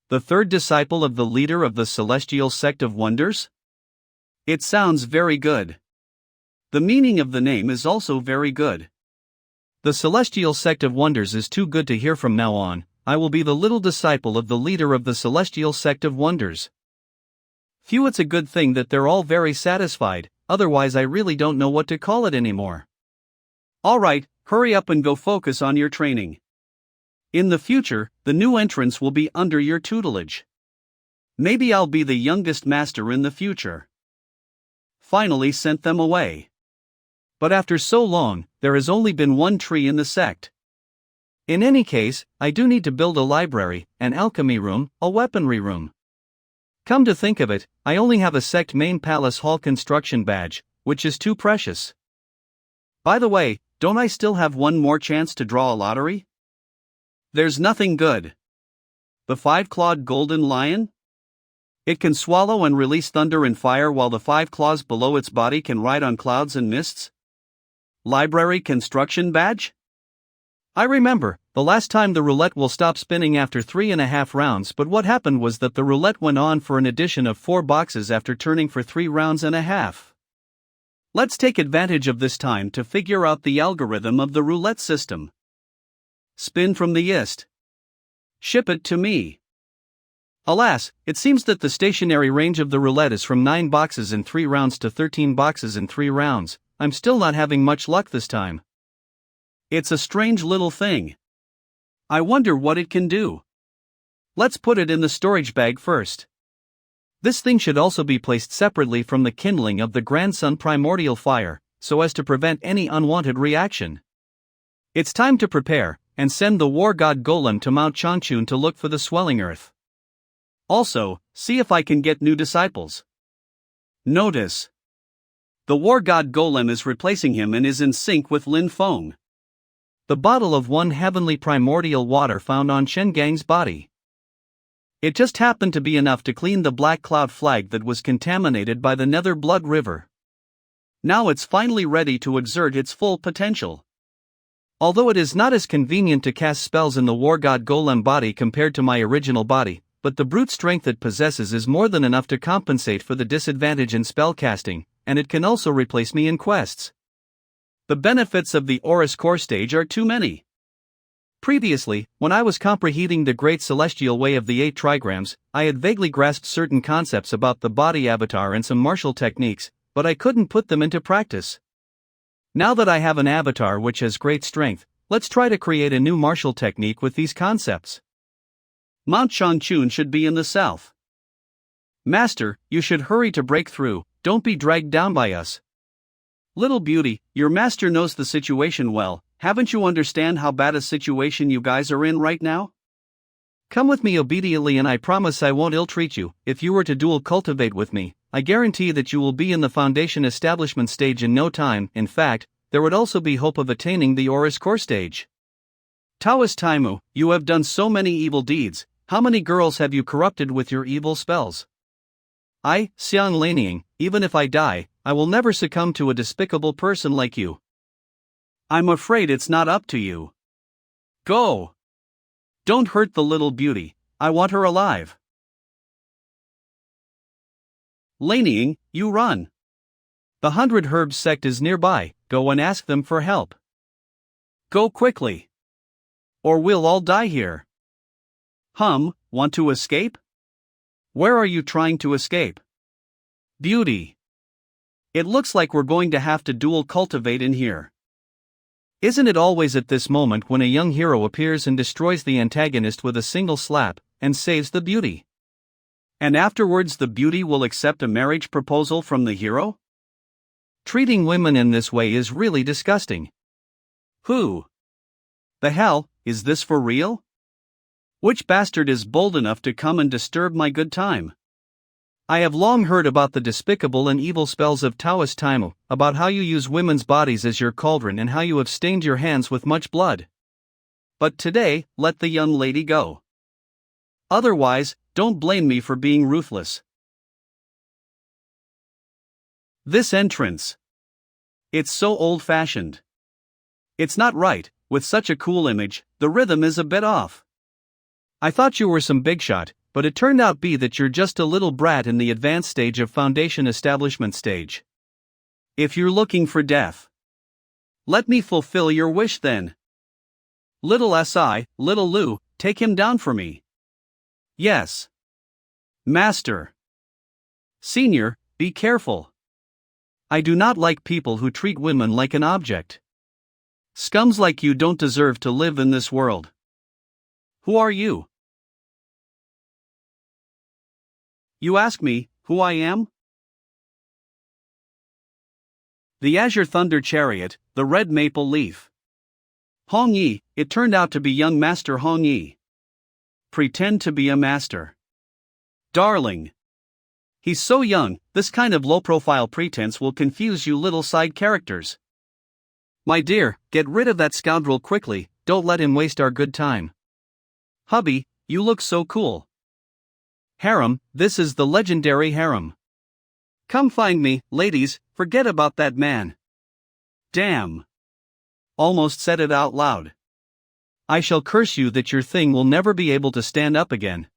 The 3rd disciple of the leader of the Celestial Sect of Wonders? It sounds very good. The meaning of the name is also very good. The Celestial Sect of Wonders is too good to hear. From now on, I will be the little disciple of the leader of the Celestial Sect of Wonders. Phew, it's a good thing that they're all very satisfied, otherwise I really don't know what to call it anymore. Alright, hurry up and go focus on your training. In the future, the new entrants will be under your tutelage. Maybe I'll be the youngest master in the future. Finally sent them away. But after so long, there has only been one tree in the sect. In any case, I do need to build a library, an alchemy room, a weaponry room. Come to think of it, I only have a sect main palace hall construction badge, which is too precious. By the way, don't I still have one more chance to draw a lottery? There's nothing good. The 5-clawed golden lion? It can swallow and release thunder and fire while the 5 claws below its body can ride on clouds and mists? Library construction badge? I remember, the last time the roulette will stop spinning after 3.5 rounds, but what happened was that the roulette went on for an addition of 4 boxes after turning for 3.5 rounds. Let's take advantage of this time to figure out the algorithm of the roulette system. Spin from the east. Ship it to me. Alas, it seems that the stationary range of the roulette is from 9 boxes in 3 rounds to 13 boxes in 3 rounds. I'm still not having much luck this time. It's a strange little thing. I wonder what it can do. Let's put it in the storage bag first. This thing should also be placed separately from the kindling of the grandson primordial fire, so as to prevent any unwanted reaction. It's time to prepare, and send the war god golem to Mount Changchun to look for the swelling earth. Also, see if I can get new disciples. Notice: the war god golem is replacing him and is in sync with Lin Feng, the bottle of one heavenly primordial water found on Shen Gang's body. It just happened to be enough to clean the black cloud flag that was contaminated by the Nether Blood River. Now it's finally ready to exert its full potential. Although it is not as convenient to cast spells in the War God Golem body compared to my original body, but the brute strength it possesses is more than enough to compensate for the disadvantage in spellcasting, and it can also replace me in quests. The benefits of the Aurus Core stage are too many. Previously, when I was comprehending the Great Celestial Way of the 8 Trigrams, I had vaguely grasped certain concepts about the body avatar and some martial techniques, but I couldn't put them into practice. Now that I have an avatar which has great strength, let's try to create a new martial technique with these concepts. Mount Changchun should be in the south. Master, you should hurry to break through, don't be dragged down by us. Little beauty, your master knows the situation well, haven't you understand how bad a situation you guys are in right now? Come with me obediently and I promise I won't ill-treat you. If you were to dual cultivate with me, I guarantee that you will be in the foundation establishment stage in no time. In fact, there would also be hope of attaining the Aurus Core stage. Taoist Taimu, you have done so many evil deeds, how many girls have you corrupted with your evil spells? I, Xiang Lanying, even if I die, I will never succumb to a despicable person like you. I'm afraid it's not up to you. Go! Don't hurt the little beauty, I want her alive. Lanying, you run. The 100 Herbs sect is nearby, go and ask them for help. Go quickly. Or we'll all die here. Want to escape? Where are you trying to escape? Beauty. It looks like we're going to have to dual cultivate in here. Isn't it always at this moment when a young hero appears and destroys the antagonist with a single slap, and saves the beauty? And afterwards the beauty will accept a marriage proposal from the hero? Treating women in this way is really disgusting. Who the hell, is this for real? Which bastard is bold enough to come and disturb my good time? I have long heard about the despicable and evil spells of Taoist Taimu, about how you use women's bodies as your cauldron and how you have stained your hands with much blood. But today, let the young lady go. Otherwise, don't blame me for being ruthless. This entrance. It's so old-fashioned. It's not right, with such a cool image, the rhythm is a bit off. I thought you were some big shot, but it turned out that you're just a little brat in the advanced stage of foundation establishment stage. If you're looking for death, let me fulfill your wish then. Little Si, little Lu, take him down for me. Yes. Master. Senior, be careful. I do not like people who treat women like an object. Scums like you don't deserve to live in this world. Who are you? You ask me, who I am? The Azure Thunder Chariot, the Red Maple Leaf. Hong Yi, it turned out to be young Master Hong Yi. Pretend to be a master. Darling. He's so young, this kind of low-profile pretense will confuse you little side characters. My dear, get rid of that scoundrel quickly, don't let him waste our good time. Hubby, you look so cool. Harem, this is the legendary harem. Come find me, ladies, forget about that man. Damn. Almost said it out loud. I shall curse you that your thing will never be able to stand up again.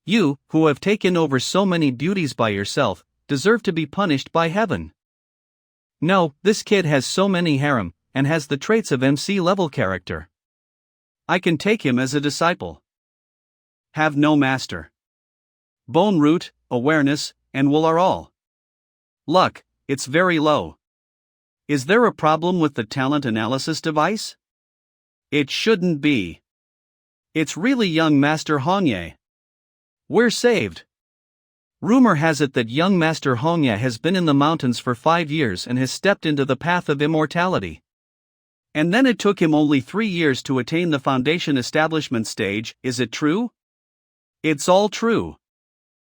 You, who have taken over so many beauties by yourself, deserve to be punished by heaven. No, this kid has so many harem, and has the traits of MC-level character. I can take him as a disciple. Have no master. Bone root, awareness, and will are all. Luck, it's very low. Is there a problem with the talent analysis device? It shouldn't be. It's really young Master Hongye. We're saved. Rumor has it that young Master Hongye has been in the mountains for 5 years and has stepped into the path of immortality. And then it took him only 3 years to attain the foundation establishment stage. Is it true? It's all true.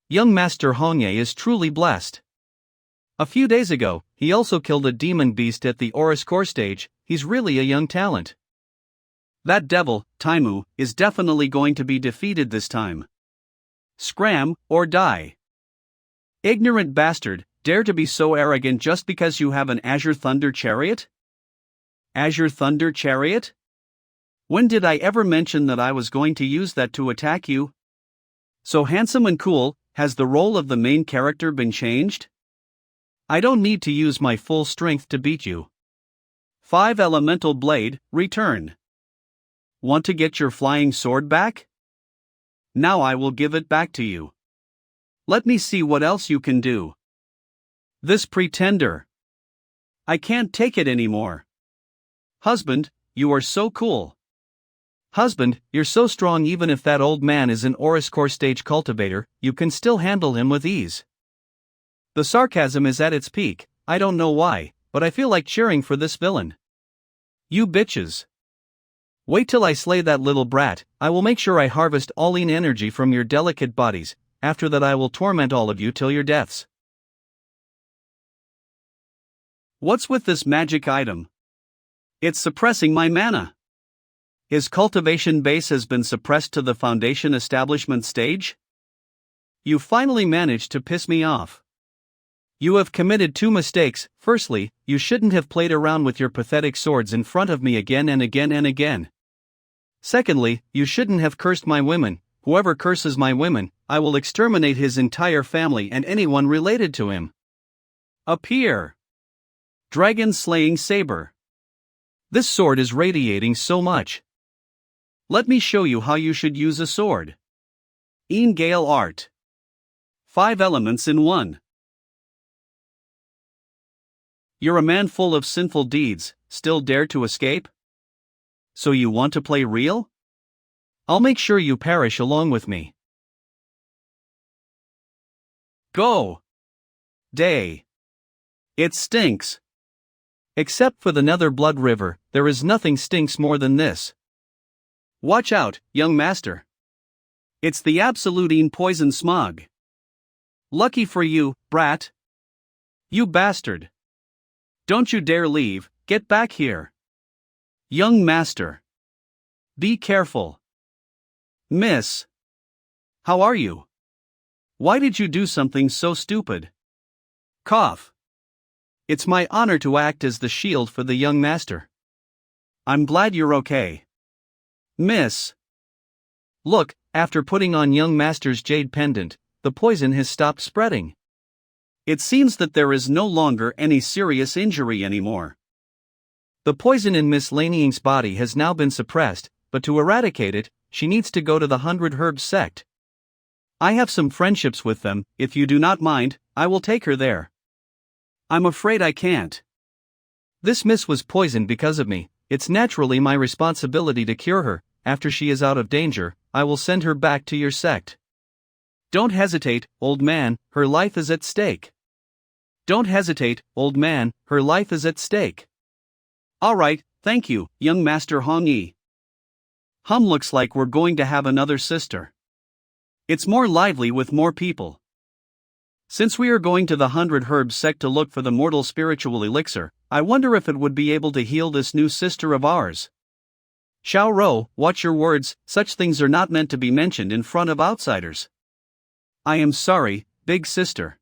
Young Master Hongye is truly blessed. A few days ago, he also killed a demon beast at the Oris core stage. He's really a young talent. That devil, Taimu, is definitely going to be defeated this time. Scram, or die. Ignorant bastard, dare to be so arrogant just because you have an Azure Thunder Chariot? Azure Thunder Chariot? When did I ever mention that I was going to use that to attack you? So handsome and cool, has the role of the main character been changed? I don't need to use my full strength to beat you. 5 Elemental Blade, return. Want to get your flying sword back? Now I will give it back to you. Let me see what else you can do. This pretender. I can't take it anymore. Husband, you are so cool. Husband, you're so strong even if that old man is an Oris core stage cultivator, you can still handle him with ease. The sarcasm is at its peak, I don't know why, but I feel like cheering for this villain. You bitches. Wait till I slay that little brat, I will make sure I harvest all lean energy from your delicate bodies, after that I will torment all of you till your deaths. What's with this magic item? It's suppressing my mana. His cultivation base has been suppressed to the foundation establishment stage? You finally managed to piss me off. You have committed 2 mistakes. Firstly, you shouldn't have played around with your pathetic swords in front of me again and again and again. Secondly, you shouldn't have cursed my women. Whoever curses my women, I will exterminate his entire family and anyone related to him. Appear. Dragon Slaying Saber. This sword is radiating so much. Let me show you how you should use a sword. Een Gale Art. 5 elements in 1. You're a man full of sinful deeds, still dare to escape? So you want to play real? I'll make sure you perish along with me. Go. Day. It stinks. Except for the Nether Blood River, there is nothing stinks more than this. Watch out, young master. It's the absolute poison smog. Lucky for you, brat. You bastard. Don't you dare leave, get back here. Young master. Be careful. Miss. How are you? Why did you do something so stupid? Cough. It's my honor to act as the shield for the young master. I'm glad you're okay. Miss. Look, after putting on young master's jade pendant, the poison has stopped spreading. It seems that there is no longer any serious injury anymore. The poison in Miss Laneying's body has now been suppressed, but to eradicate it, she needs to go to the 100 Herbs sect. I have some friendships with them. If you do not mind, I will take her there. I'm afraid I can't. This miss was poisoned because of me. It's naturally my responsibility to cure her. After she is out of danger, I will send her back to your sect. Don't hesitate, old man, her life is at stake. Don't hesitate, old man, her life is at stake. Alright, thank you, young Master Hongyi. Looks like we're going to have another sister. It's more lively with more people. Since we are going to the 100 Herbs sect to look for the mortal spiritual elixir, I wonder if it would be able to heal this new sister of ours. Xiao Rou, watch your words, such things are not meant to be mentioned in front of outsiders. I am sorry, big sister.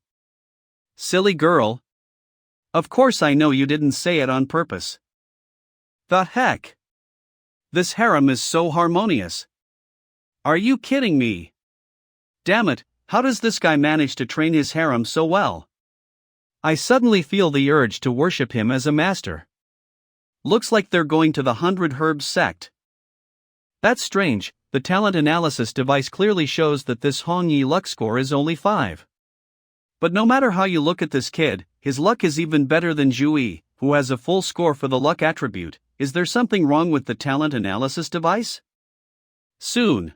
Silly girl. Of course I know you didn't say it on purpose. The heck? This harem is so harmonious. Are you kidding me? Damn it, how does this guy manage to train his harem so well? I suddenly feel the urge to worship him as a master. Looks like they're going to the 100 Herbs sect. That's strange, the talent analysis device clearly shows that this Hongyi luck score is only 5. But no matter how you look at this kid, his luck is even better than Zhu, who has a full score for the luck attribute. Is there something wrong with the talent analysis device? Soon.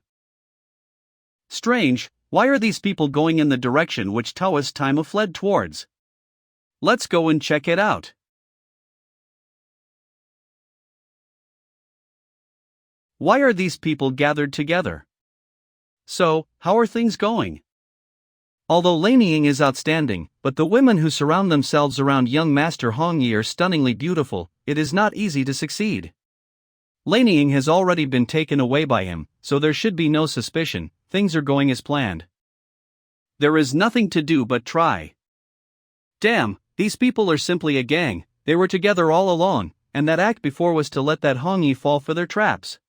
Strange, why are these people going in the direction which Taoist Time fled towards? Let's go and check it out. Why are these people gathered together? So, how are things going? Although Laneying is outstanding, but the women who surround themselves around young Master Hongyi are stunningly beautiful, it is not easy to succeed. Laneying has already been taken away by him, so there should be no suspicion, things are going as planned. There is nothing to do but try. Damn, these people are simply a gang, they were together all along, and that act before was to let that Hongyi fall for their traps.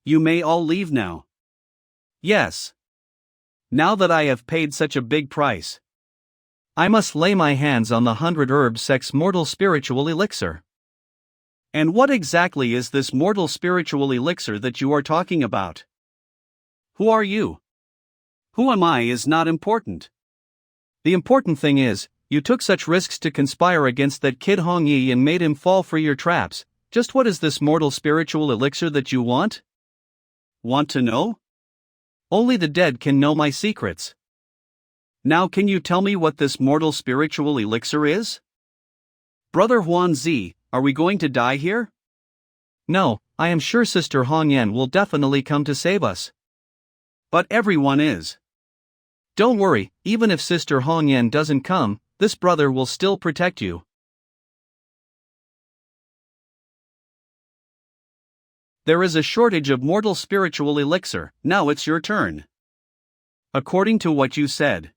You may all leave now. Yes. Now that I have paid such a big price, I must lay my hands on the 100 Herb Sect's mortal spiritual elixir. And what exactly is this mortal spiritual elixir that you are talking about? Who are you? Who am I is not important. The important thing is, you took such risks to conspire against that kid Hongyi and made him fall for your traps. Just what is this mortal spiritual elixir that you want? Want to know? Only the dead can know my secrets. Now can you tell me what this mortal spiritual elixir is? Brother Huanzi, are we going to die here? No, I am sure Sister Hongyan will definitely come to save us. But everyone is. Don't worry, even if Sister Hongyan doesn't come, this brother will still protect you. There is a shortage of mortal spiritual elixir, now it's your turn. According to what you said,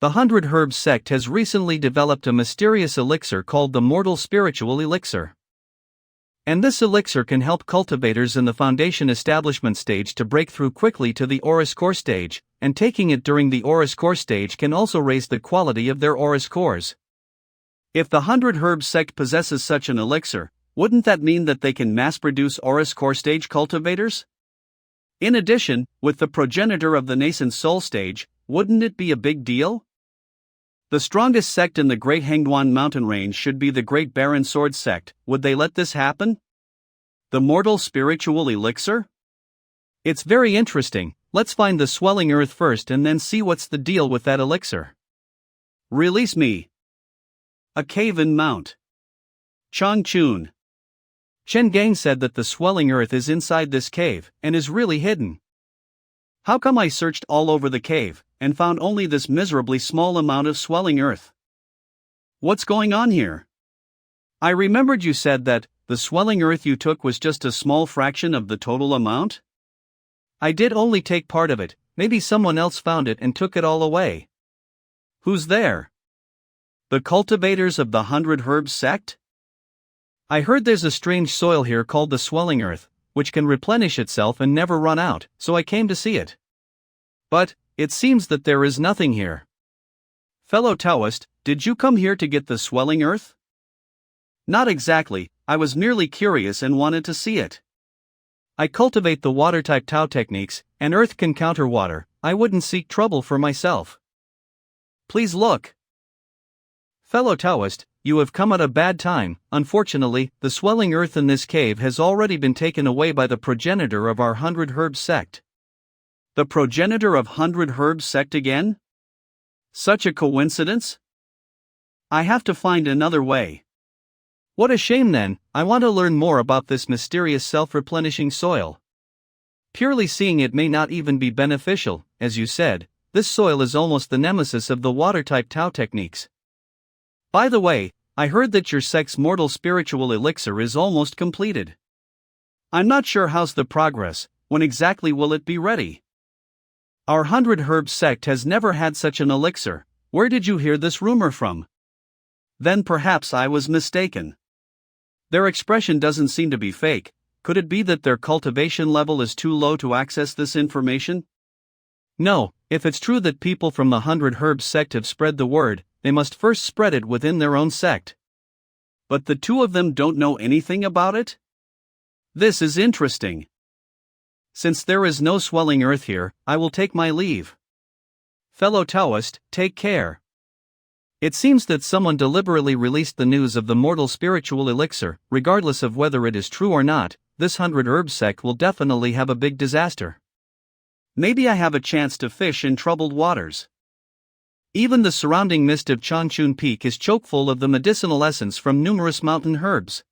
the 100 Herb Sect has recently developed a mysterious elixir called the Mortal Spiritual Elixir. And this elixir can help cultivators in the foundation establishment stage to break through quickly to the Auris Core stage, and taking it during the Auris Core stage can also raise the quality of their Auris Cores. If the 100 Herb Sect possesses such an elixir, wouldn't that mean that they can mass-produce Auris Core stage cultivators? In addition, with the progenitor of the nascent soul stage, wouldn't it be a big deal? The strongest sect in the Great Hangduan mountain range should be the Great Baron Sword sect. Would they let this happen? The mortal spiritual elixir? It's very interesting. Let's find the swelling earth first and then see what's the deal with that elixir. Release me. A cave in Mount Changchun. Chen Gang said that the swelling earth is inside this cave and is really hidden. How come I searched all over the cave and found only this miserably small amount of swelling earth? What's going on here? I remembered you said that the swelling earth you took was just a small fraction of the total amount? I did only take part of it, maybe someone else found it and took it all away. Who's there? The cultivators of the 100 Herbs sect? I heard there's a strange soil here called the swelling earth, which can replenish itself and never run out, so I came to see it. But it seems that there is nothing here. Fellow Taoist, did you come here to get the swelling earth? Not exactly, I was merely curious and wanted to see it. I cultivate the water-type Tao techniques, and earth can counter water. I wouldn't seek trouble for myself. Please look. Fellow Taoist, you have come at a bad time. Unfortunately, the swelling earth in this cave has already been taken away by the progenitor of our 100 Herbs sect. The progenitor of 100 Herbs sect again? Such a coincidence? I have to find another way. What a shame then, I want to learn more about this mysterious self-replenishing soil. Purely seeing it may not even be beneficial, as you said, this soil is almost the nemesis of the water-type Tao techniques. By the way, I heard that your sect's mortal spiritual elixir is almost completed. I'm not sure how's the progress, when exactly will it be ready? Our 100 Herbs sect has never had such an elixir. Where did you hear this rumor from? Then perhaps I was mistaken. Their expression doesn't seem to be fake. Could it be that their cultivation level is too low to access this information? No, if it's true that people from the 100 Herbs sect have spread the word, they must first spread it within their own sect. But the two of them don't know anything about it? This is interesting. Since there is no swelling earth here, I will take my leave. Fellow Taoist, take care. It seems that someone deliberately released the news of the mortal spiritual elixir, regardless of whether it is true or not. this 100 herbs sect will definitely have a big disaster. Maybe I have a chance to fish in troubled waters. Even the surrounding mist of Changchun Peak is choke-full of the medicinal essence from numerous mountain herbs.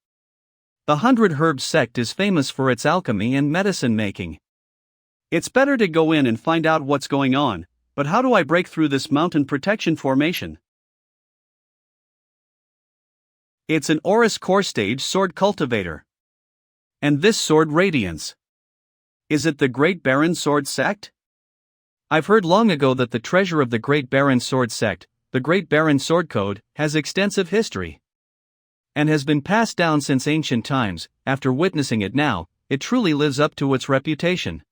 The 100 herbs sect is famous for its alchemy and medicine making. It's better to go in and find out what's going on, but how do I break through this mountain protection formation? It's an Aurus core stage sword cultivator. And this sword radiance. Is it the Great Baron Sword Sect? I've heard long ago that the treasure of the Great Baron Sword Sect, the Great Baron Sword Code, has extensive history and has been passed down since ancient times. After witnessing it now, it truly lives up to its reputation.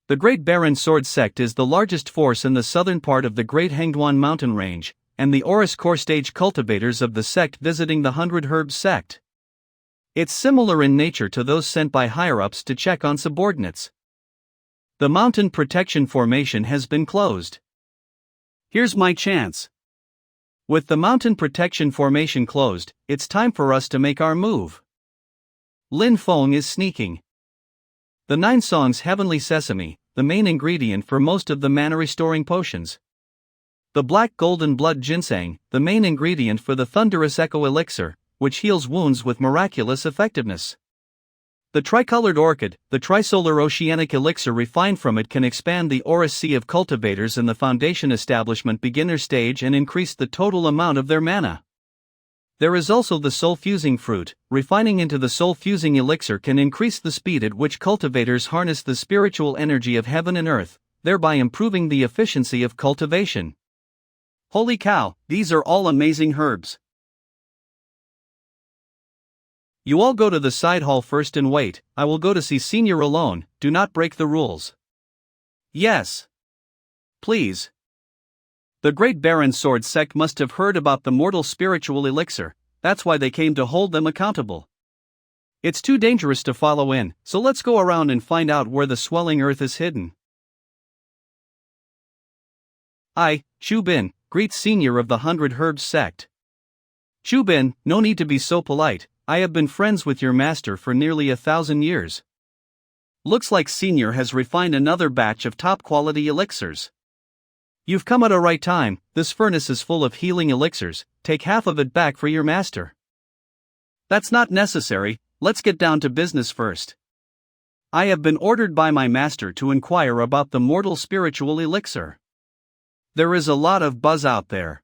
The Great Baron Sword Sect is the largest force in the southern part of the Great Hangduan mountain range, and the Aurus core stage cultivators of the sect visiting the 100 herbs sect. It's similar in nature to those sent by higher-ups to check on subordinates. The mountain protection formation has been closed. Here's my chance. With the mountain protection formation closed, it's time for us to make our move. Lin Feng is sneaking. The 9 songs Heavenly Sesame, the main ingredient for most of the mana-restoring potions. The black golden blood ginseng, the main ingredient for the thunderous echo elixir, which heals wounds with miraculous effectiveness. The tricolored orchid, the trisolar oceanic elixir refined from it can expand the Aurus Sea of cultivators in the foundation establishment beginner stage and increase the total amount of their mana. There is also the soul-fusing fruit. Refining into the soul-fusing elixir can increase the speed at which cultivators harness the spiritual energy of heaven and earth, thereby improving the efficiency of cultivation. Holy cow, these are all amazing herbs. You all go to the side hall first and wait. I will go to see Senior alone. Do not break the rules. Yes. Please. The Great Baron Sword Sect must have heard about the mortal spiritual elixir, that's why they came to hold them accountable. It's too dangerous to follow in, so let's go around and find out where the swelling earth is hidden. I, Chu Bin, greet Senior of the 100 herbs sect. Chu Bin, no need to be so polite. I have been friends with your master for nearly 1,000 years. Looks like Senior has refined another batch of top-quality elixirs. You've come at a right time. This furnace is full of healing elixirs. Take half of it back for your master. That's not necessary. Let's get down to business first. I have been ordered by my master to inquire about the mortal spiritual elixir. There is a lot of buzz out there.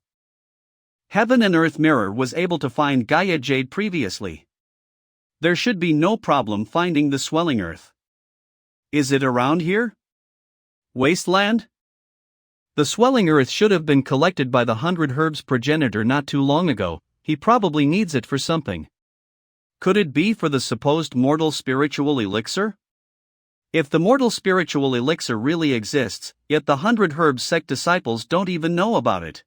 Heaven and Earth Mirror was able to find Gaia Jade previously. There should be no problem finding the swelling earth. Is it around here? Wasteland? The swelling earth should have been collected by the 100 herbs progenitor not too long ago. He probably needs it for something. Could it be for the supposed mortal spiritual elixir? If the mortal spiritual elixir really exists, yet the 100 herbs sect disciples don't even know about it.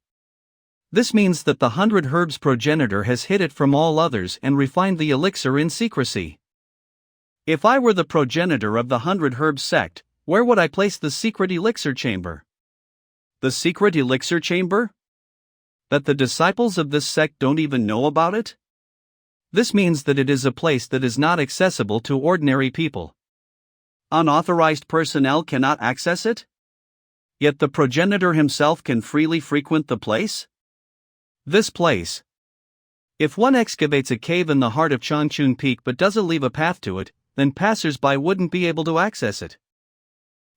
This means that the 100 herbs progenitor has hid it from all others and refined the elixir in secrecy. If I were the progenitor of the 100 herbs sect, where would I place the secret elixir chamber? The secret elixir chamber? That the disciples of this sect don't even know about it? This means that it is a place that is not accessible to ordinary people. Unauthorized personnel cannot access it? Yet the progenitor himself can freely frequent the place? This place. If one excavates a cave in the heart of Changchun Peak but doesn't leave a path to it, then passers-by wouldn't be able to access it.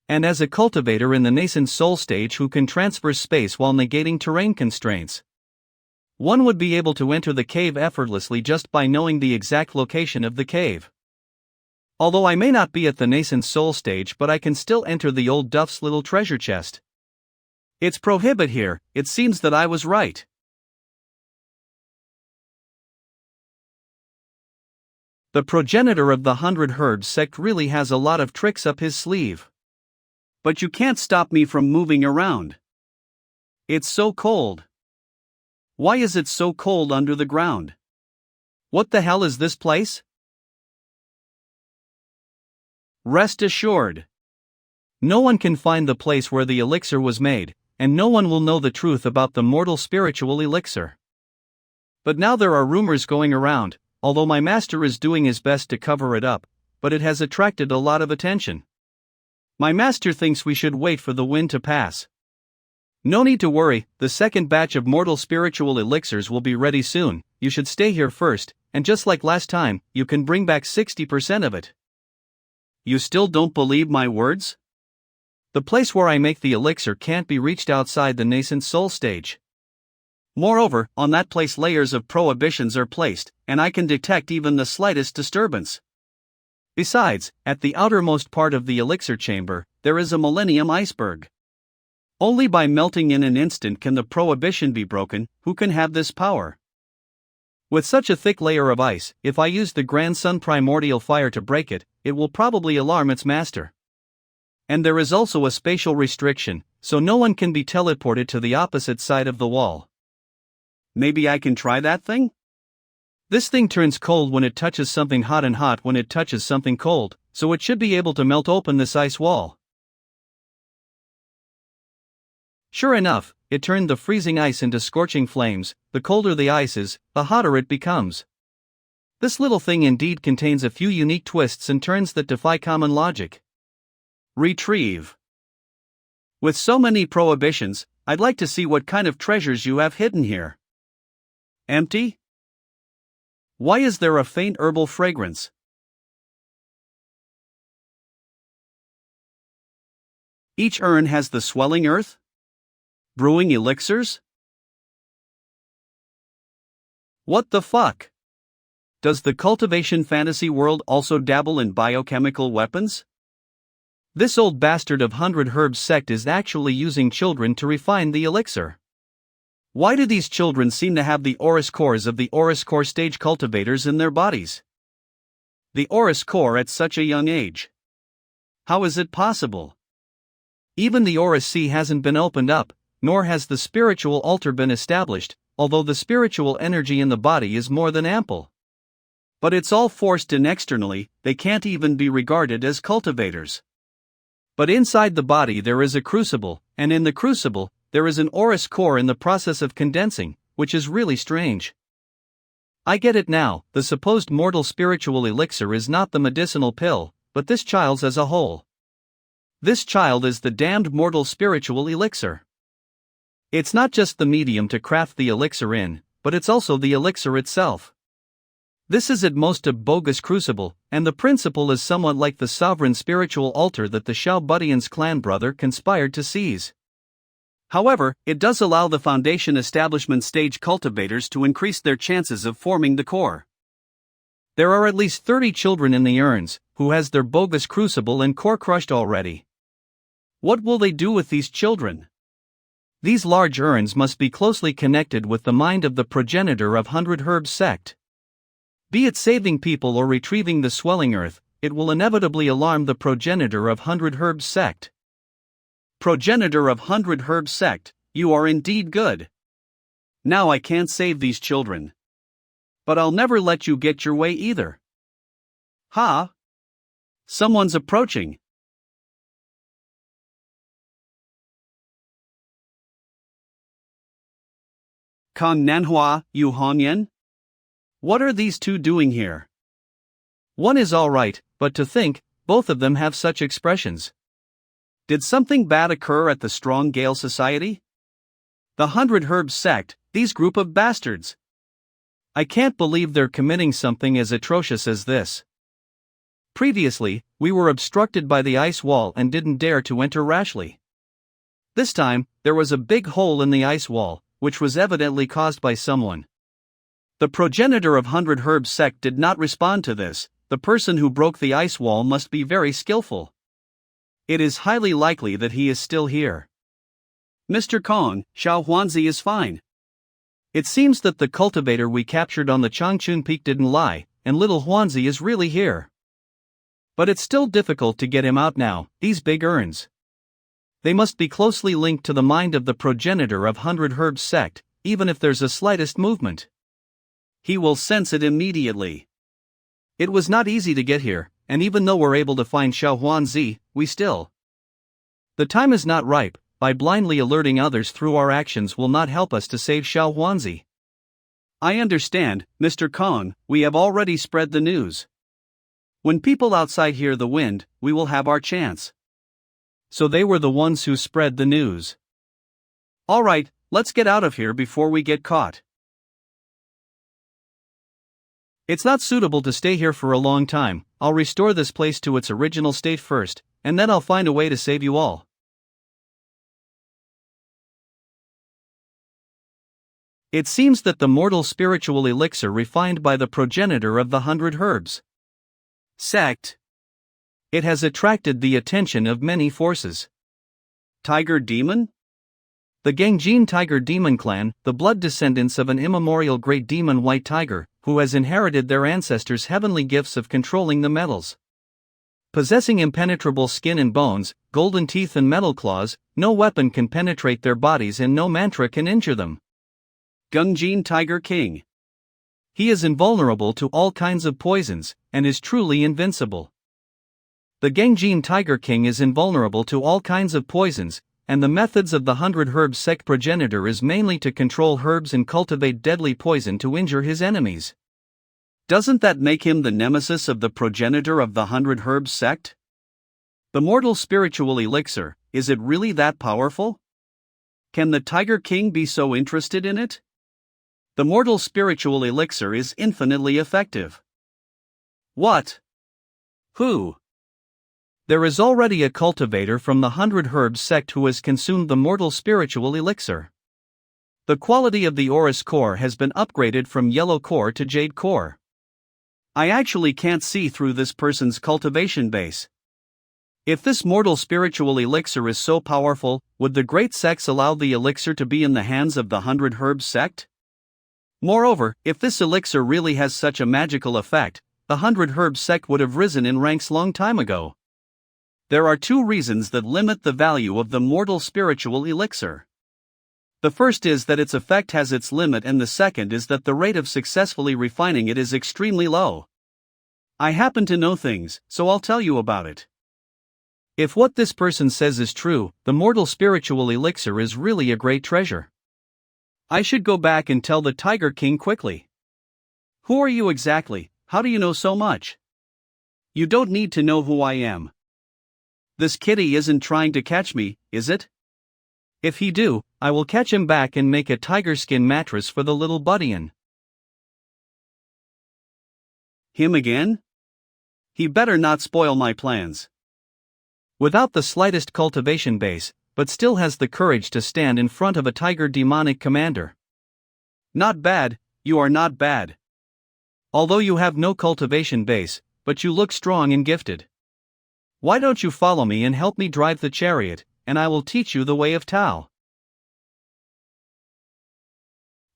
And as a cultivator in the nascent soul stage who can transfer space while negating terrain constraints, one would be able to enter the cave effortlessly just by knowing the exact location of the cave. Although I may not be at the nascent soul stage, but I can still enter the old Duff's little treasure chest. It's prohibit here. It seems that I was right. The progenitor of the 100 herbs sect really has a lot of tricks up his sleeve. But you can't stop me from moving around. It's so cold. Why is it so cold under the ground? What the hell is this place? Rest assured. No one can find the place where the elixir was made, and no one will know the truth about the mortal spiritual elixir. But now there are rumors going around. Although my master is doing his best to cover it up, but it has attracted a lot of attention. My master thinks we should wait for the wind to pass. No need to worry, the second batch of mortal spiritual elixirs will be ready soon. You should stay here first, and just like last time, you can bring back 60% of it. You still don't believe my words? The place where I make the elixir can't be reached outside the nascent soul stage. Moreover, on that place layers of prohibitions are placed, and I can detect even the slightest disturbance. Besides, at the outermost part of the elixir chamber, there is a millennium iceberg. Only by melting in an instant can the prohibition be broken. Who can have this power? With such a thick layer of ice, if I use the Grand Sun primordial fire to break it, it will probably alarm its master. And there is also a spatial restriction, so no one can be teleported to the opposite side of the wall. Maybe I can try that thing? This thing turns cold when it touches something hot and hot when it touches something cold, so it should be able to melt open this ice wall. Sure enough, it turned the freezing ice into scorching flames. The colder the ice is, the hotter it becomes. This little thing indeed contains a few unique twists and turns that defy common logic. Retrieve. With so many prohibitions, I'd like to see what kind of treasures you have hidden here. Empty? Why is there a faint herbal fragrance? Each urn has the swelling earth? Brewing elixirs? What the fuck? Does the cultivation fantasy world also dabble in biochemical weapons? This old bastard of 100 Herbs sect is actually using children to refine the elixir. Why do these children seem to have the Oris cores of the Oris core stage cultivators in their bodies? The Oris core at such a young age. How is it possible? Even the Oris sea hasn't been opened up, nor has the spiritual altar been established, although the spiritual energy in the body is more than ample. But it's all forced in externally, they can't even be regarded as cultivators. But inside the body there is a crucible, and in the crucible, there is an Oris core in the process of condensing, which is really strange. I get it now, the supposed mortal spiritual elixir is not the medicinal pill, but this child's as a whole. This child is the damned mortal spiritual elixir. It's not just the medium to craft the elixir in, but it's also the elixir itself. This is at most a bogus crucible, and the principle is somewhat like the sovereign spiritual altar that the Xiao Budian's clan brother conspired to seize. However, it does allow the foundation establishment stage cultivators to increase their chances of forming the core. There are at least 30 children in the urns, who has their bogus crucible and core crushed already. What will they do with these children? These large urns must be closely connected with the mind of the progenitor of 100 Herbs sect. Be it saving people or retrieving the swelling earth, it will inevitably alarm the progenitor of 100 Herbs sect. Progenitor of 100 Herbs sect, you are indeed good. Now I can't save these children. But I'll never let you get your way either. Ha! Someone's approaching. Kong Manhwa, Yu Hongyan? What are these two doing here? One is alright, but to think, both of them have such expressions. Did something bad occur at the Strong Gale Society? The 100 Herbs sect, these group of bastards. I can't believe they're committing something as atrocious as this. Previously, we were obstructed by the ice wall and didn't dare to enter rashly. This time, there was a big hole in the ice wall, which was evidently caused by someone. The progenitor of 100 Herbs sect did not respond to this. The person who broke the ice wall must be very skillful. It is highly likely that he is still here. Mr. Kong, Xiao Huanzi is fine. It seems that the cultivator we captured on the Changchun Peak didn't lie, and little Huanzi is really here. But it's still difficult to get him out now, these big urns. They must be closely linked to the mind of the progenitor of 100 Herbs sect, even if there's a slightest movement. He will sense it immediately. It was not easy to get here, and even though we're able to find Xiao Huanzi, we still. The time is not ripe. By blindly alerting others through our actions will not help us to save Xiao Huanzi. I understand, Mr. Kong, we have already spread the news. When people outside hear the wind, we will have our chance. So they were the ones who spread the news. Alright, let's get out of here before we get caught. It's not suitable to stay here for a long time. I'll restore this place to its original state first, and then I'll find a way to save you all. It seems that the mortal spiritual elixir refined by the progenitor of the 100 Herbs sect. It has attracted the attention of many forces. Tiger Demon? The Gangjin Tiger Demon clan, the blood descendants of an immemorial great demon White Tiger, who has inherited their ancestors' heavenly gifts of controlling the metals. Possessing impenetrable skin and bones, golden teeth and metal claws, no weapon can penetrate their bodies and no mantra can injure them. Gangjin Tiger King. He is invulnerable to all kinds of poisons, and is truly invincible. The Gangjin Tiger King is invulnerable to all kinds of poisons, and the methods of the 100 Herbs sect progenitor is mainly to control herbs and cultivate deadly poison to injure his enemies. Doesn't that make him the nemesis of the progenitor of the 100 Herbs sect? The mortal spiritual elixir, is it really that powerful? Can the Tiger King be so interested in it? The mortal spiritual elixir is infinitely effective. What? Who? There is already a cultivator from the 100 Herbs sect who has consumed the mortal spiritual elixir. The quality of the Aurus core has been upgraded from yellow core to jade core. I actually can't see through this person's cultivation base. If this mortal spiritual elixir is so powerful, would the great sects allow the elixir to be in the hands of the 100 Herbs sect? Moreover, if this elixir really has such a magical effect, the 100 Herbs sect would have risen in ranks long time ago. There are two reasons that limit the value of the mortal spiritual elixir. The first is that its effect has its limit, and the second is that the rate of successfully refining it is extremely low. I happen to know things, so I'll tell you about it. If what this person says is true, the mortal spiritual elixir is really a great treasure. I should go back and tell the Tiger King quickly. Who are you exactly? How do you know so much? You don't need to know who I am. This kitty isn't trying to catch me, is it? If he do, I will catch him back and make a tiger skin mattress for the little buddyin. Him again? He better not spoil my plans. Without the slightest cultivation base, but still has the courage to stand in front of a tiger demonic commander. Not bad, you are not bad. Although you have no cultivation base, but you look strong and gifted. Why don't you follow me and help me drive the chariot, and I will teach you the way of Tao.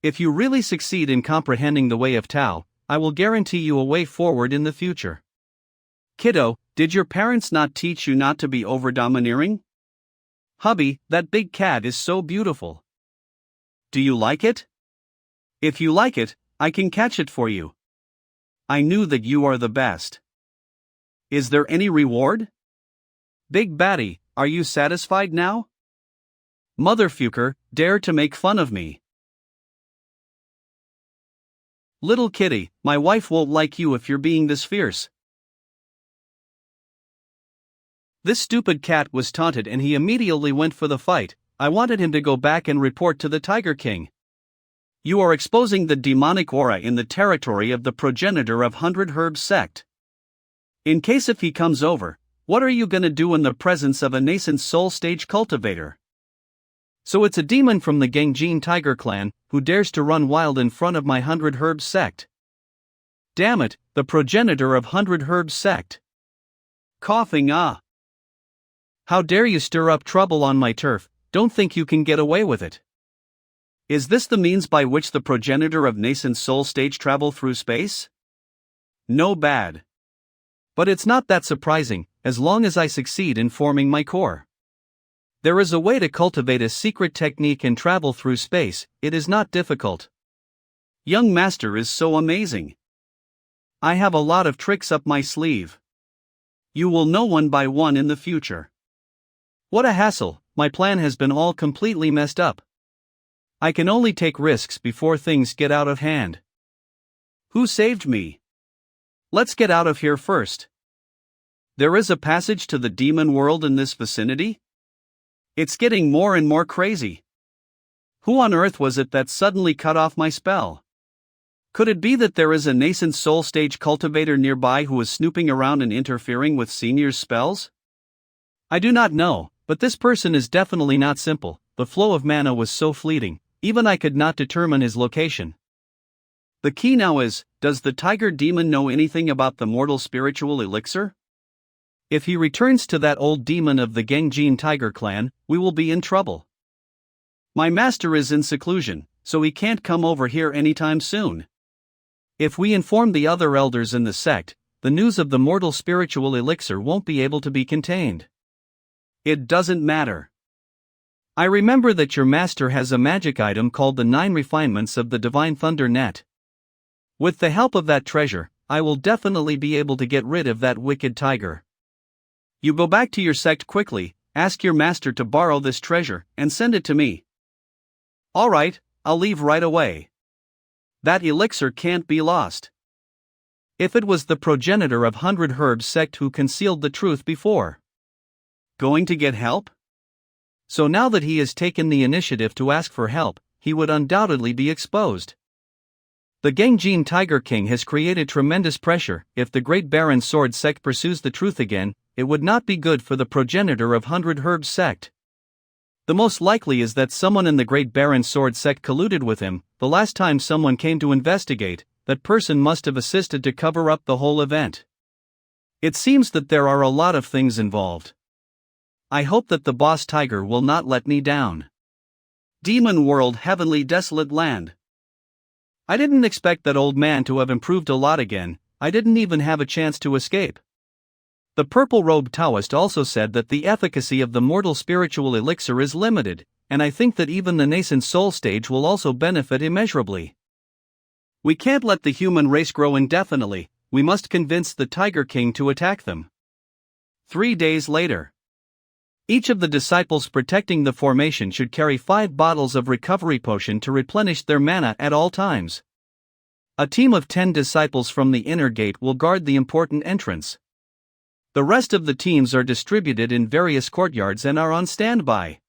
If you really succeed in comprehending the way of Tao, I will guarantee you a way forward in the future. Kiddo, did your parents not teach you not to be over-domineering? Hubby, that big cat is so beautiful. Do you like it? If you like it, I can catch it for you. I knew that you are the best. Is there any reward? Big Batty, are you satisfied now? Motherfucker, dare to make fun of me. Little kitty, my wife won't like you if you're being this fierce. This stupid cat was taunted and he immediately went for the fight. I wanted him to go back and report to the Tiger King. You are exposing the demonic aura in the territory of the progenitor of 100 Herbs sect. In case if he comes over, what are you gonna do in the presence of a nascent soul stage cultivator? So it's a demon from the Gangjin Tiger clan, who dares to run wild in front of my 100 Herbs sect. Damn it, the progenitor of 100 Herbs sect. Coughing How dare you stir up trouble on my turf, don't think you can get away with it. Is this the means by which the progenitor of nascent soul stage travel through space? No bad. But it's not that surprising, as long as I succeed in forming my core. There is a way to cultivate a secret technique and travel through space, it is not difficult. Young master is so amazing. I have a lot of tricks up my sleeve. You will know one by one in the future. What a hassle, my plan has been all completely messed up. I can only take risks before things get out of hand. Who saved me? Let's get out of here first. There is a passage to the demon world in this vicinity? It's getting more and more crazy. Who on earth was it that suddenly cut off my spell? Could it be that there is a nascent soul stage cultivator nearby who is snooping around and interfering with seniors' spells? I do not know, but this person is definitely not simple. The flow of mana was so fleeting, even I could not determine his location. The key now is, does the tiger demon know anything about the mortal spiritual elixir? If he returns to that old demon of the Genjin tiger clan, we will be in trouble. My master is in seclusion, so he can't come over here anytime soon. If we inform the other elders in the sect, the news of the mortal spiritual elixir won't be able to be contained. It doesn't matter. I remember that your master has a magic item called the 9 Refinements of the Divine Thunder Net. With the help of that treasure, I will definitely be able to get rid of that wicked tiger. You go back to your sect quickly, ask your master to borrow this treasure, and send it to me. Alright, I'll leave right away. That elixir can't be lost. If it was the progenitor of 100 Herbs sect who concealed the truth before. Going to get help? So now that he has taken the initiative to ask for help, he would undoubtedly be exposed. The Genjin Tiger King has created tremendous pressure. If the Great Baron Sword sect pursues the truth again, it would not be good for the progenitor of 100 Herbs sect. The most likely is that someone in the Great Baron Sword sect colluded with him. The last time someone came to investigate, that person must have assisted to cover up the whole event. It seems that there are a lot of things involved. I hope that the boss tiger will not let me down. Demon World, Heavenly Desolate Land. I didn't expect that old man to have improved a lot again. I didn't even have a chance to escape. The purple-robed Taoist also said that the efficacy of the mortal spiritual elixir is limited, and I think that even the nascent soul stage will also benefit immeasurably. We can't let the human race grow indefinitely. We must convince the Tiger King to attack them. 3 days later. Each of the disciples protecting the formation should carry 5 bottles of recovery potion to replenish their mana at all times. A team of 10 disciples from the inner gate will guard the important entrance. The rest of the teams are distributed in various courtyards and are on standby.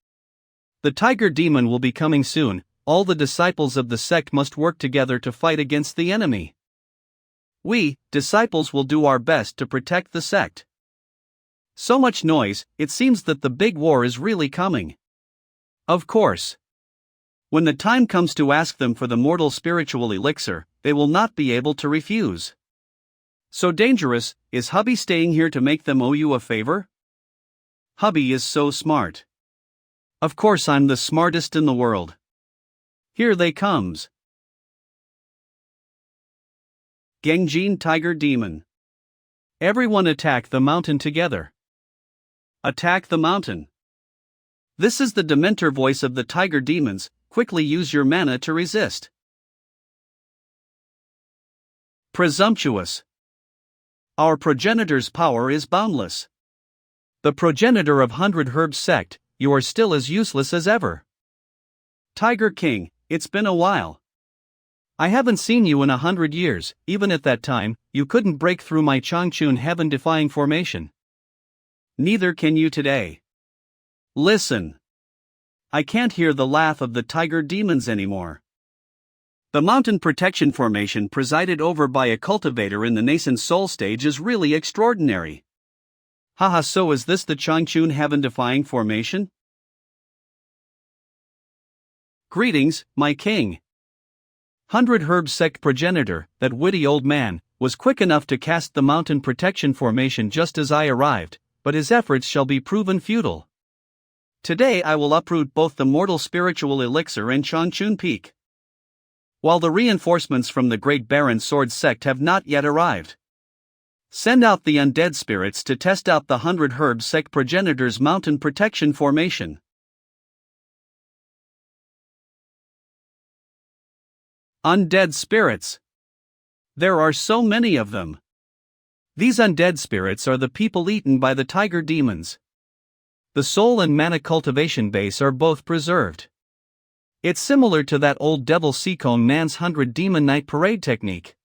The tiger demon will be coming soon. All the disciples of the sect must work together to fight against the enemy. We, disciples, will do our best to protect the sect. So much noise, it seems that the big war is really coming. Of course. When the time comes to ask them for the mortal spiritual elixir, they will not be able to refuse. So dangerous, is hubby staying here to make them owe you a favor? Hubby is so smart. Of course I'm the smartest in the world. Here they comes. Genjin Tiger Demon. Everyone attack the mountain together. Attack the mountain. This is the Dementor voice of the tiger demons. Quickly use your mana to resist. Presumptuous. Our progenitor's power is boundless. The progenitor of 100 Herbs sect, you are still as useless as ever. Tiger King, it's been a while. I haven't seen you in 100 years. Even at that time, you couldn't break through my Changchun heaven-defying formation. Neither can you today. Listen. I can't hear the laugh of the tiger demons anymore. The mountain protection formation presided over by a cultivator in the nascent soul stage is really extraordinary. Haha, so is this the Changchun heaven-defying formation? Greetings, my king. 100 Herbs sect progenitor, that witty old man, was quick enough to cast the mountain protection formation just as I arrived, but his efforts shall be proven futile. Today I will uproot both the mortal spiritual elixir and Changchun Peak. While the reinforcements from the Great Baron Sword sect have not yet arrived. Send out the undead spirits to test out the 100 Herbs sect progenitor's mountain protection formation. Undead spirits. There are so many of them. These undead spirits are the people eaten by the tiger demons. The soul and mana cultivation base are both preserved. It's similar to that old devil Seacone man's 100 demon night parade technique.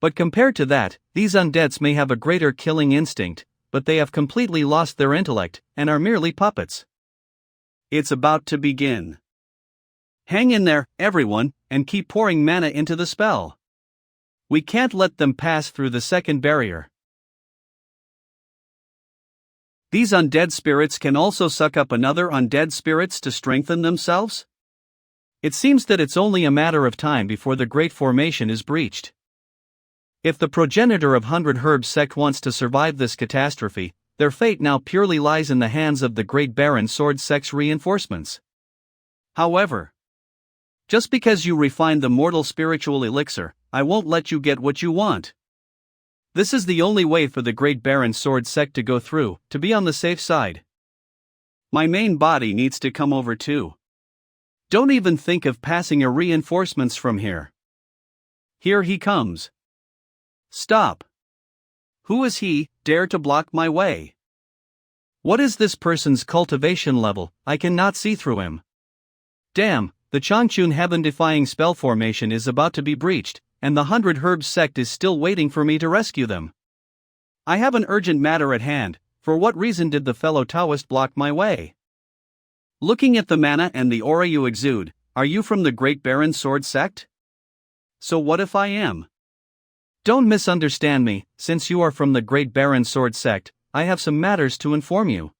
But compared to that, these undeads may have a greater killing instinct, but they have completely lost their intellect and are merely puppets. It's about to begin. Hang in there, everyone, and keep pouring mana into the spell. We can't let them pass through the second barrier. These undead spirits can also suck up another undead spirits to strengthen themselves? It seems that it's only a matter of time before the Great Formation is breached. If the progenitor of 100 Herbs sect wants to survive this catastrophe, their fate now purely lies in the hands of the Great Baron Sword sect's reinforcements. However, just because you refine the mortal spiritual elixir, I won't let you get what you want. This is the only way for the Great Baron Sword sect to go through, to be on the safe side. My main body needs to come over too. Don't even think of passing a reinforcements from here. Here he comes. Stop. Who is he, dare to block my way? What is this person's cultivation level? I cannot see through him. Damn, the Changchun heaven-defying spell formation is about to be breached, and the 100 Herbs sect is still waiting for me to rescue them. I have an urgent matter at hand. For what reason did the fellow Taoist block my way? Looking at the mana and the aura you exude, are you from the Great Baron Sword sect? So what if I am? Don't misunderstand me, since you are from the Great Baron Sword sect, I have some matters to inform you.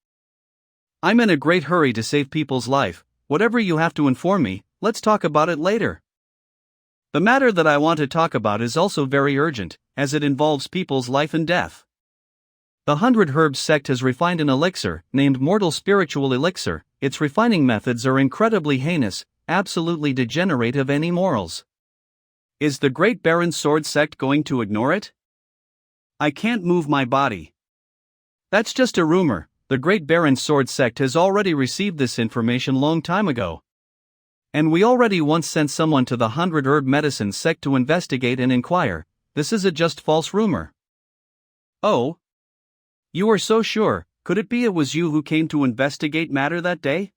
I'm in a great hurry to save people's life. Whatever you have to inform me, let's talk about it later. The matter that I want to talk about is also very urgent, as it involves people's life and death. The 100 Herbs sect has refined an elixir, named Mortal Spiritual Elixir. Its refining methods are incredibly heinous, absolutely degenerate of any morals. Is the Great Baron Sword sect going to ignore it? I can't move my body. That's just a rumor. The Great Baron Sword sect has already received this information long time ago. And we already once sent someone to the 100 Herb Medicine sect to investigate and inquire. This is a just false rumor. Oh? You are so sure? Could it be it was you who came to investigate matter that day?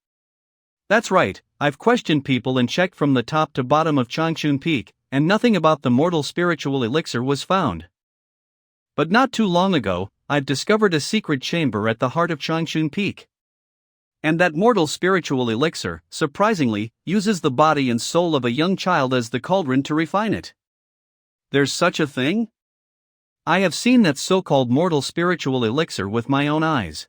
That's right, I've questioned people and checked from the top to bottom of Changchun Peak, and nothing about the mortal spiritual elixir was found. But not too long ago, I've discovered a secret chamber at the heart of Changchun Peak. And that mortal spiritual elixir, surprisingly, uses the body and soul of a young child as the cauldron to refine it. There's such a thing? I have seen that so-called mortal spiritual elixir with my own eyes.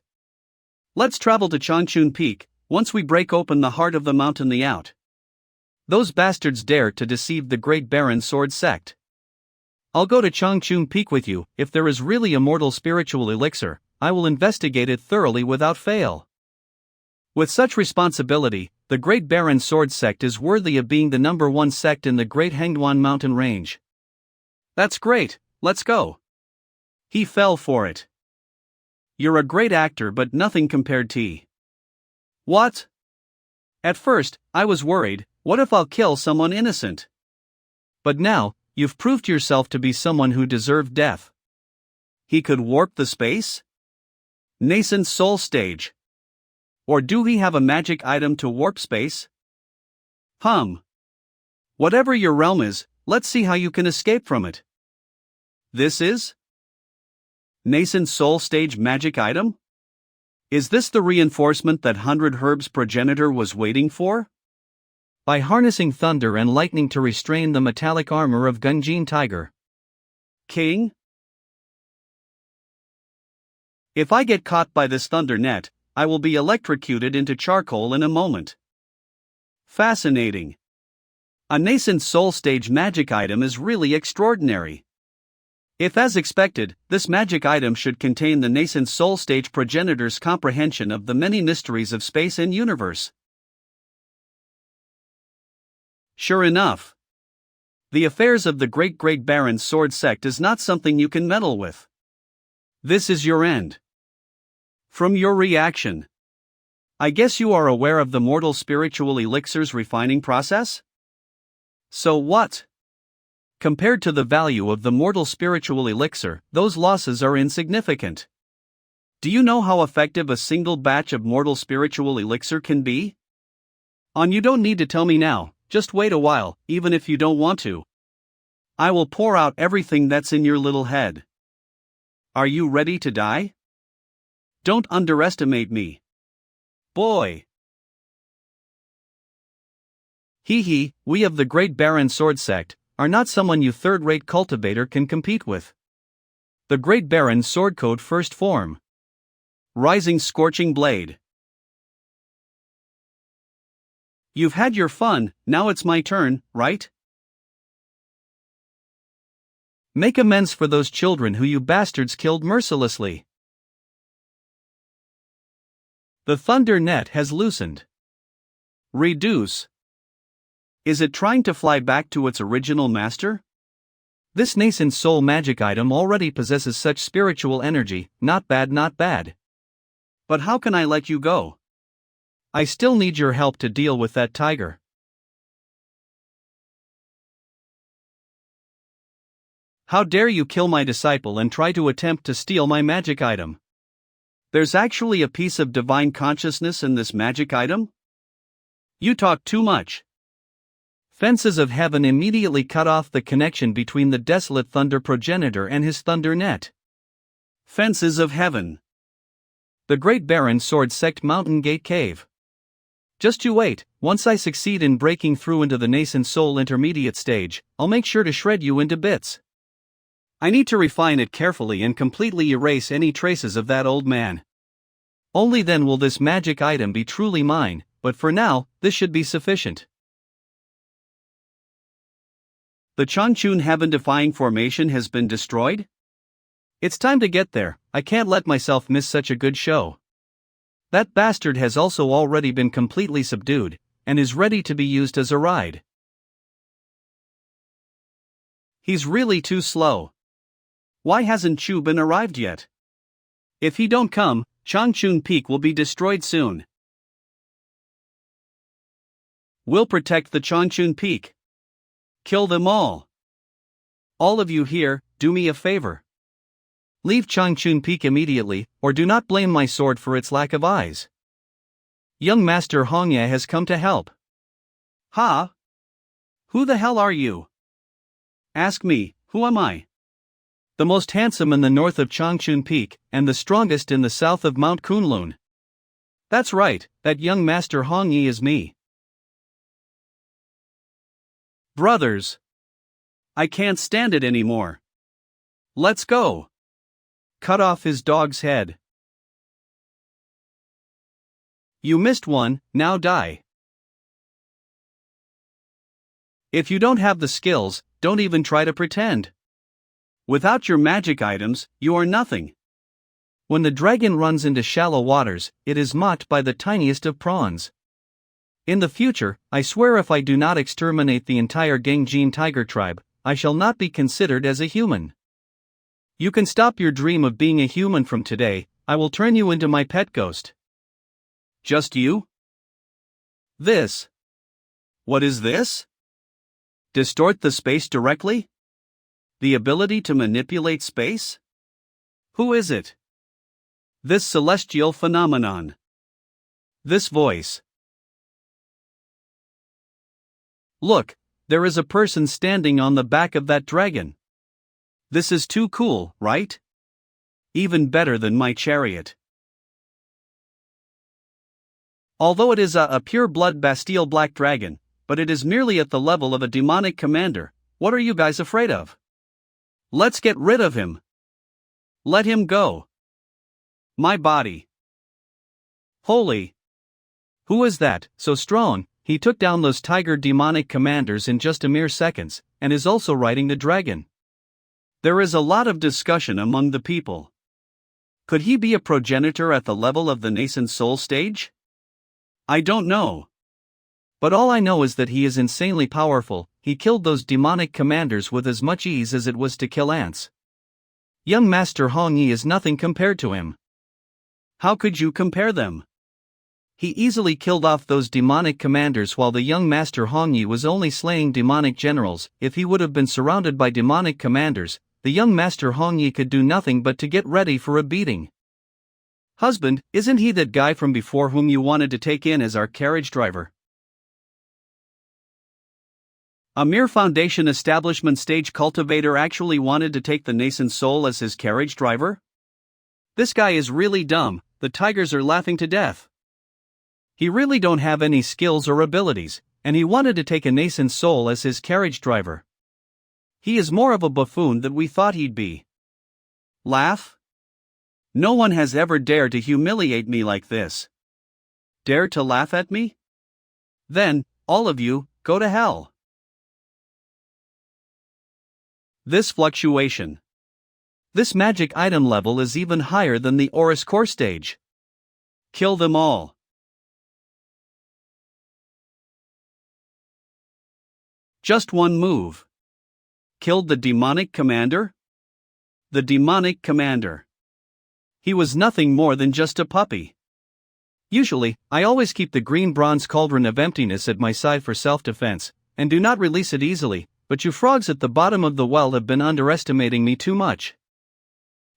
Let's travel to Changchun Peak. Once we break open the heart of the mountain the out. Those bastards dare to deceive the Great Baron Sword sect. I'll go to Changchun Peak with you. If there is really a mortal spiritual elixir, I will investigate it thoroughly without fail. With such responsibility, the Great Baron Sword sect is worthy of being the #1 sect in the Great Hangduan mountain range. That's great, let's go. He fell for it. You're a great actor but nothing compared to. What? At first, I was worried, what if I'll kill someone innocent? But now, you've proved yourself to be someone who deserved death. He could warp the space? Nascent soul stage. Or do he have a magic item to warp space? Whatever your realm is, let's see how you can escape from it. This is? Nascent soul stage magic item? Is this the reinforcement that 100 Herbs progenitor was waiting for? By harnessing thunder and lightning to restrain the metallic armor of Gunjin Tiger. King? If I get caught by this thunder net, I will be electrocuted into charcoal in a moment. Fascinating. A nascent soul stage magic item is really extraordinary. If as expected, this magic item should contain the nascent soul stage progenitor's comprehension of the many mysteries of space and universe. Sure enough. The affairs of the Great Baron Sword sect is not something you can meddle with. This is your end. From your reaction, I guess you are aware of the mortal spiritual elixir's refining process? So what? Compared to the value of the mortal spiritual elixir, those losses are insignificant. Do you know how effective a single batch of mortal spiritual elixir can be? You don't need to tell me now, just wait a while, even if you don't want to. I will pour out everything that's in your little head. Are you ready to die? Don't underestimate me. Boy. Hee, we of the Great Baron Sword Sect are not someone you third-rate cultivator can compete with. The Great Baron Sword Code First Form. Rising Scorching Blade. You've had your fun, now it's my turn, right? Make amends for those children who you bastards killed mercilessly. The thunder net has loosened. Reduce. Is it trying to fly back to its original master? This nascent soul magic item already possesses such spiritual energy, not bad, not bad. But how can I let you go? I still need your help to deal with that tiger. How dare you kill my disciple and try to attempt to steal my magic item? There's actually a piece of divine consciousness in this magic item? You talk too much. Fences of heaven immediately cut off the connection between the desolate thunder progenitor and his thunder net. Fences of heaven. The Great Baron Sword Sect Mountain Gate Cave. Just you wait, once I succeed in breaking through into the nascent soul intermediate stage, I'll make sure to shred you into bits. I need to refine it carefully and completely erase any traces of that old man. Only then will this magic item be truly mine, but for now, this should be sufficient. The Changchun heaven-defying formation has been destroyed? It's time to get there, I can't let myself miss such a good show. That bastard has also already been completely subdued, and is ready to be used as a ride. He's really too slow. Why hasn't Chubin arrived yet? If he don't come, Changchun Peak will be destroyed soon. We'll protect the Changchun Peak. Kill them all. All of you here, do me a favor. Leave Changchun Peak immediately, or do not blame my sword for its lack of eyes. Young Master Hongye has come to help. Ha? Who the hell are you? Ask me, who am I? The most handsome in the north of Changchun Peak, and the strongest in the south of Mount Kunlun. That's right, that young Master Hongye is me. Brothers. I can't stand it anymore. Let's go. Cut off his dog's head. You missed one, now die. If you don't have the skills, don't even try to pretend. Without your magic items, you are nothing. When the dragon runs into shallow waters, it is mocked by the tiniest of prawns. In the future, I swear if I do not exterminate the entire Gangjin tiger tribe, I shall not be considered as a human. You can stop your dream of being a human from today, I will turn you into my pet ghost. Just you? This. What is this? Distort the space directly? The ability to manipulate space? Who is it? This celestial phenomenon. This voice. Look, there is a person standing on the back of that dragon. This is too cool, right? Even better than my chariot. Although it is a pure-blood Bastille black dragon, but it is merely at the level of a demonic commander, what are you guys afraid of? Let's get rid of him. Let him go. My body. Holy. Who is that, so strong? He took down those tiger demonic commanders in just a mere seconds, and is also riding the dragon. There is a lot of discussion among the people. Could he be a progenitor at the level of the nascent soul stage? I don't know. But all I know is that he is insanely powerful. He killed those demonic commanders with as much ease as it was to kill ants. Young Master Hongye is nothing compared to him. How could you compare them? He easily killed off those demonic commanders while the young Master Hongye was only slaying demonic generals. If he would have been surrounded by demonic commanders, the young Master Hongye could do nothing but to get ready for a beating. Husband, isn't he that guy from before whom you wanted to take in as our carriage driver? A mere foundation establishment stage cultivator actually wanted to take the nascent soul as his carriage driver? This guy is really dumb. the tigers are laughing to death. He really don't have any skills or abilities, and he wanted to take a nascent soul as his carriage driver. He is more of a buffoon than we thought he'd be. Laugh? No one has ever dared to humiliate me like this. Dare to laugh at me? Then, all of you, go to hell. This fluctuation. This magic item level is even higher than the Oris core stage. Kill them all. Just one move. Killed the demonic commander? The demonic commander. He was nothing more than just a puppy. Usually, I always keep the green bronze cauldron of emptiness at my side for self-defense, and do not release it easily, but you frogs at the bottom of the well have been underestimating me too much.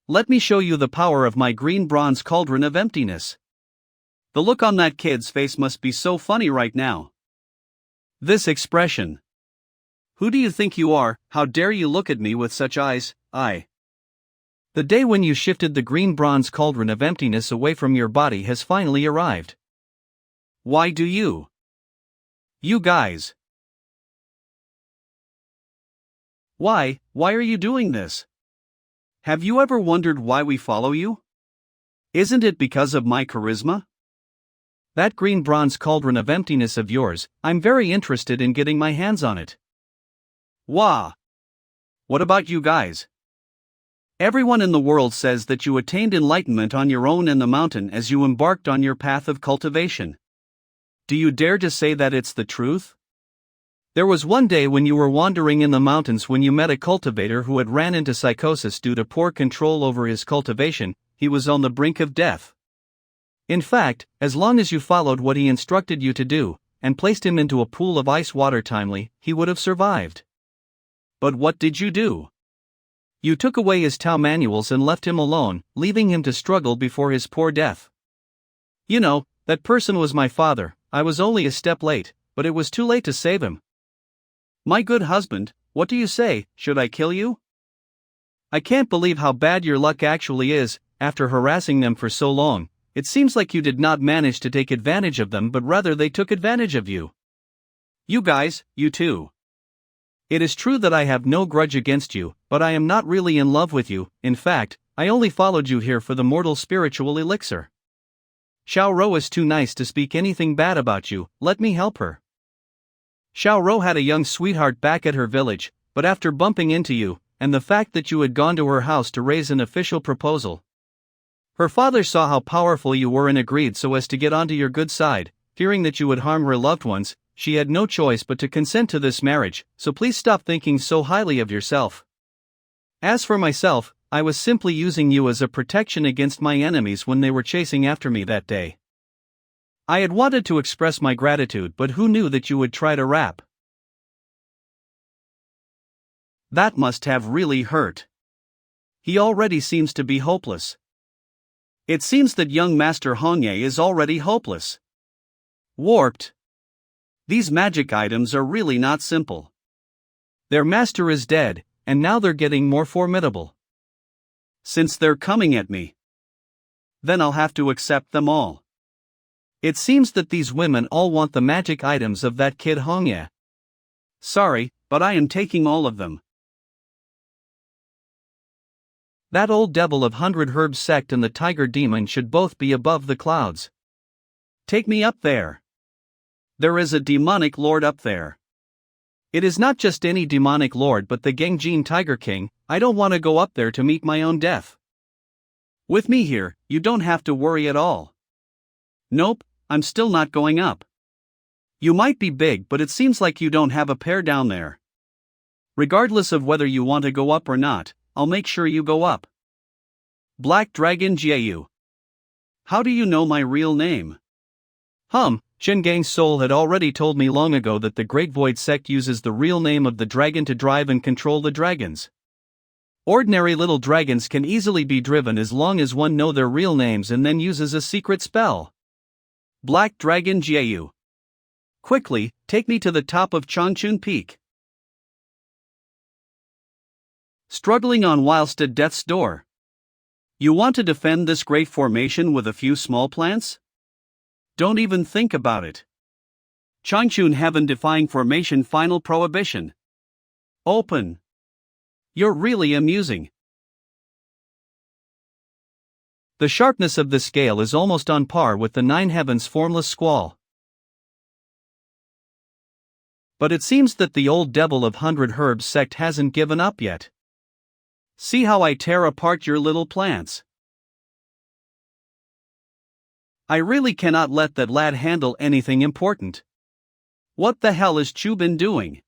Let me show you the power of my green bronze cauldron of emptiness. The look on that kid's face must be so funny right now. This expression. Who do you think you are? How dare you look at me with such eyes? The day when you shifted the green bronze cauldron of emptiness away from your body has finally arrived. Why do you? You guys. Why are you doing this? Have you ever wondered why we follow you? Isn't it because of my charisma? That green bronze cauldron of emptiness of yours, I'm very interested in getting my hands on it. Wah! What about you guys? Everyone in the world says that you attained enlightenment on your own in the mountain as you embarked on your path of cultivation. Do you dare to say that it's the truth? There was one day when you were wandering in the mountains when you met a cultivator who had ran into psychosis due to poor control over his cultivation. He was on the brink of death. In fact, as long as you followed what he instructed you to do, and placed him into a pool of ice water timely, he would have survived. But what did you do? You took away his Tao manuals and left him alone, leaving him to struggle before his poor death. You know, that person was my father. I was only a step late, but it was too late to save him. My good husband, what do you say? Should I kill you? I can't believe how bad your luck actually is. After harassing them for so long, it seems like you did not manage to take advantage of them, but rather they took advantage of you. You guys, you too. It is true that I have no grudge against you, but I am not really in love with you. In fact, I only followed you here for the mortal spiritual elixir. Xiao Rou is too nice to speak anything bad about you. Let me help her. Xiao Rou had a young sweetheart back at her village, but after bumping into you, and the fact that you had gone to her house to raise an official proposal, her father saw how powerful you were and agreed so as to get onto your good side. Fearing that you would harm her loved ones, she had no choice but to consent to this marriage, so please stop thinking so highly of yourself. As for myself, I was simply using you as a protection against my enemies when they were chasing after me that day. I had wanted to express my gratitude, but who knew that you would try to rap? That must have really hurt. He already seems to be hopeless. It seems that young Master Hongye is already hopeless. Warped. These magic items are really not simple. Their master is dead, and now they're getting more formidable. Since they're coming at me, then I'll have to accept them all. It seems that these women all want the magic items of that kid Hongye. Sorry, but I am taking all of them. That old devil of 100 Herbs sect and the tiger demon should both be above the clouds. Take me up there. There is a demonic lord up there. It is not just any demonic lord but the Gengjin Tiger King. I don't want to go up there to meet my own death. With me here, you don't have to worry at all. Nope, I'm still not going up. You might be big, but it seems like you don't have a pair down there. Regardless of whether you want to go up or not, I'll make sure you go up. Black Dragon Jiayu. How do you know my real name? Shengang's soul had already told me long ago that the Great Void sect uses the real name of the dragon to drive and control the dragons. Ordinary little dragons can easily be driven as long as one knows their real names and then uses a secret spell. Black Dragon Jiayu. Quickly, take me to the top of Changchun Peak. Struggling on whilst at death's door. You want to defend this great formation with a few small plants? Don't even think about it. Changchun heaven-defying formation final prohibition. Open. You're really amusing. The sharpness of this scale is almost on par with the nine heavens' formless squall. But it seems that the old devil of 100 Herbs sect hasn't given up yet. See how I tear apart your little plants. I really cannot let that lad handle anything important. What the hell is Chu been doing?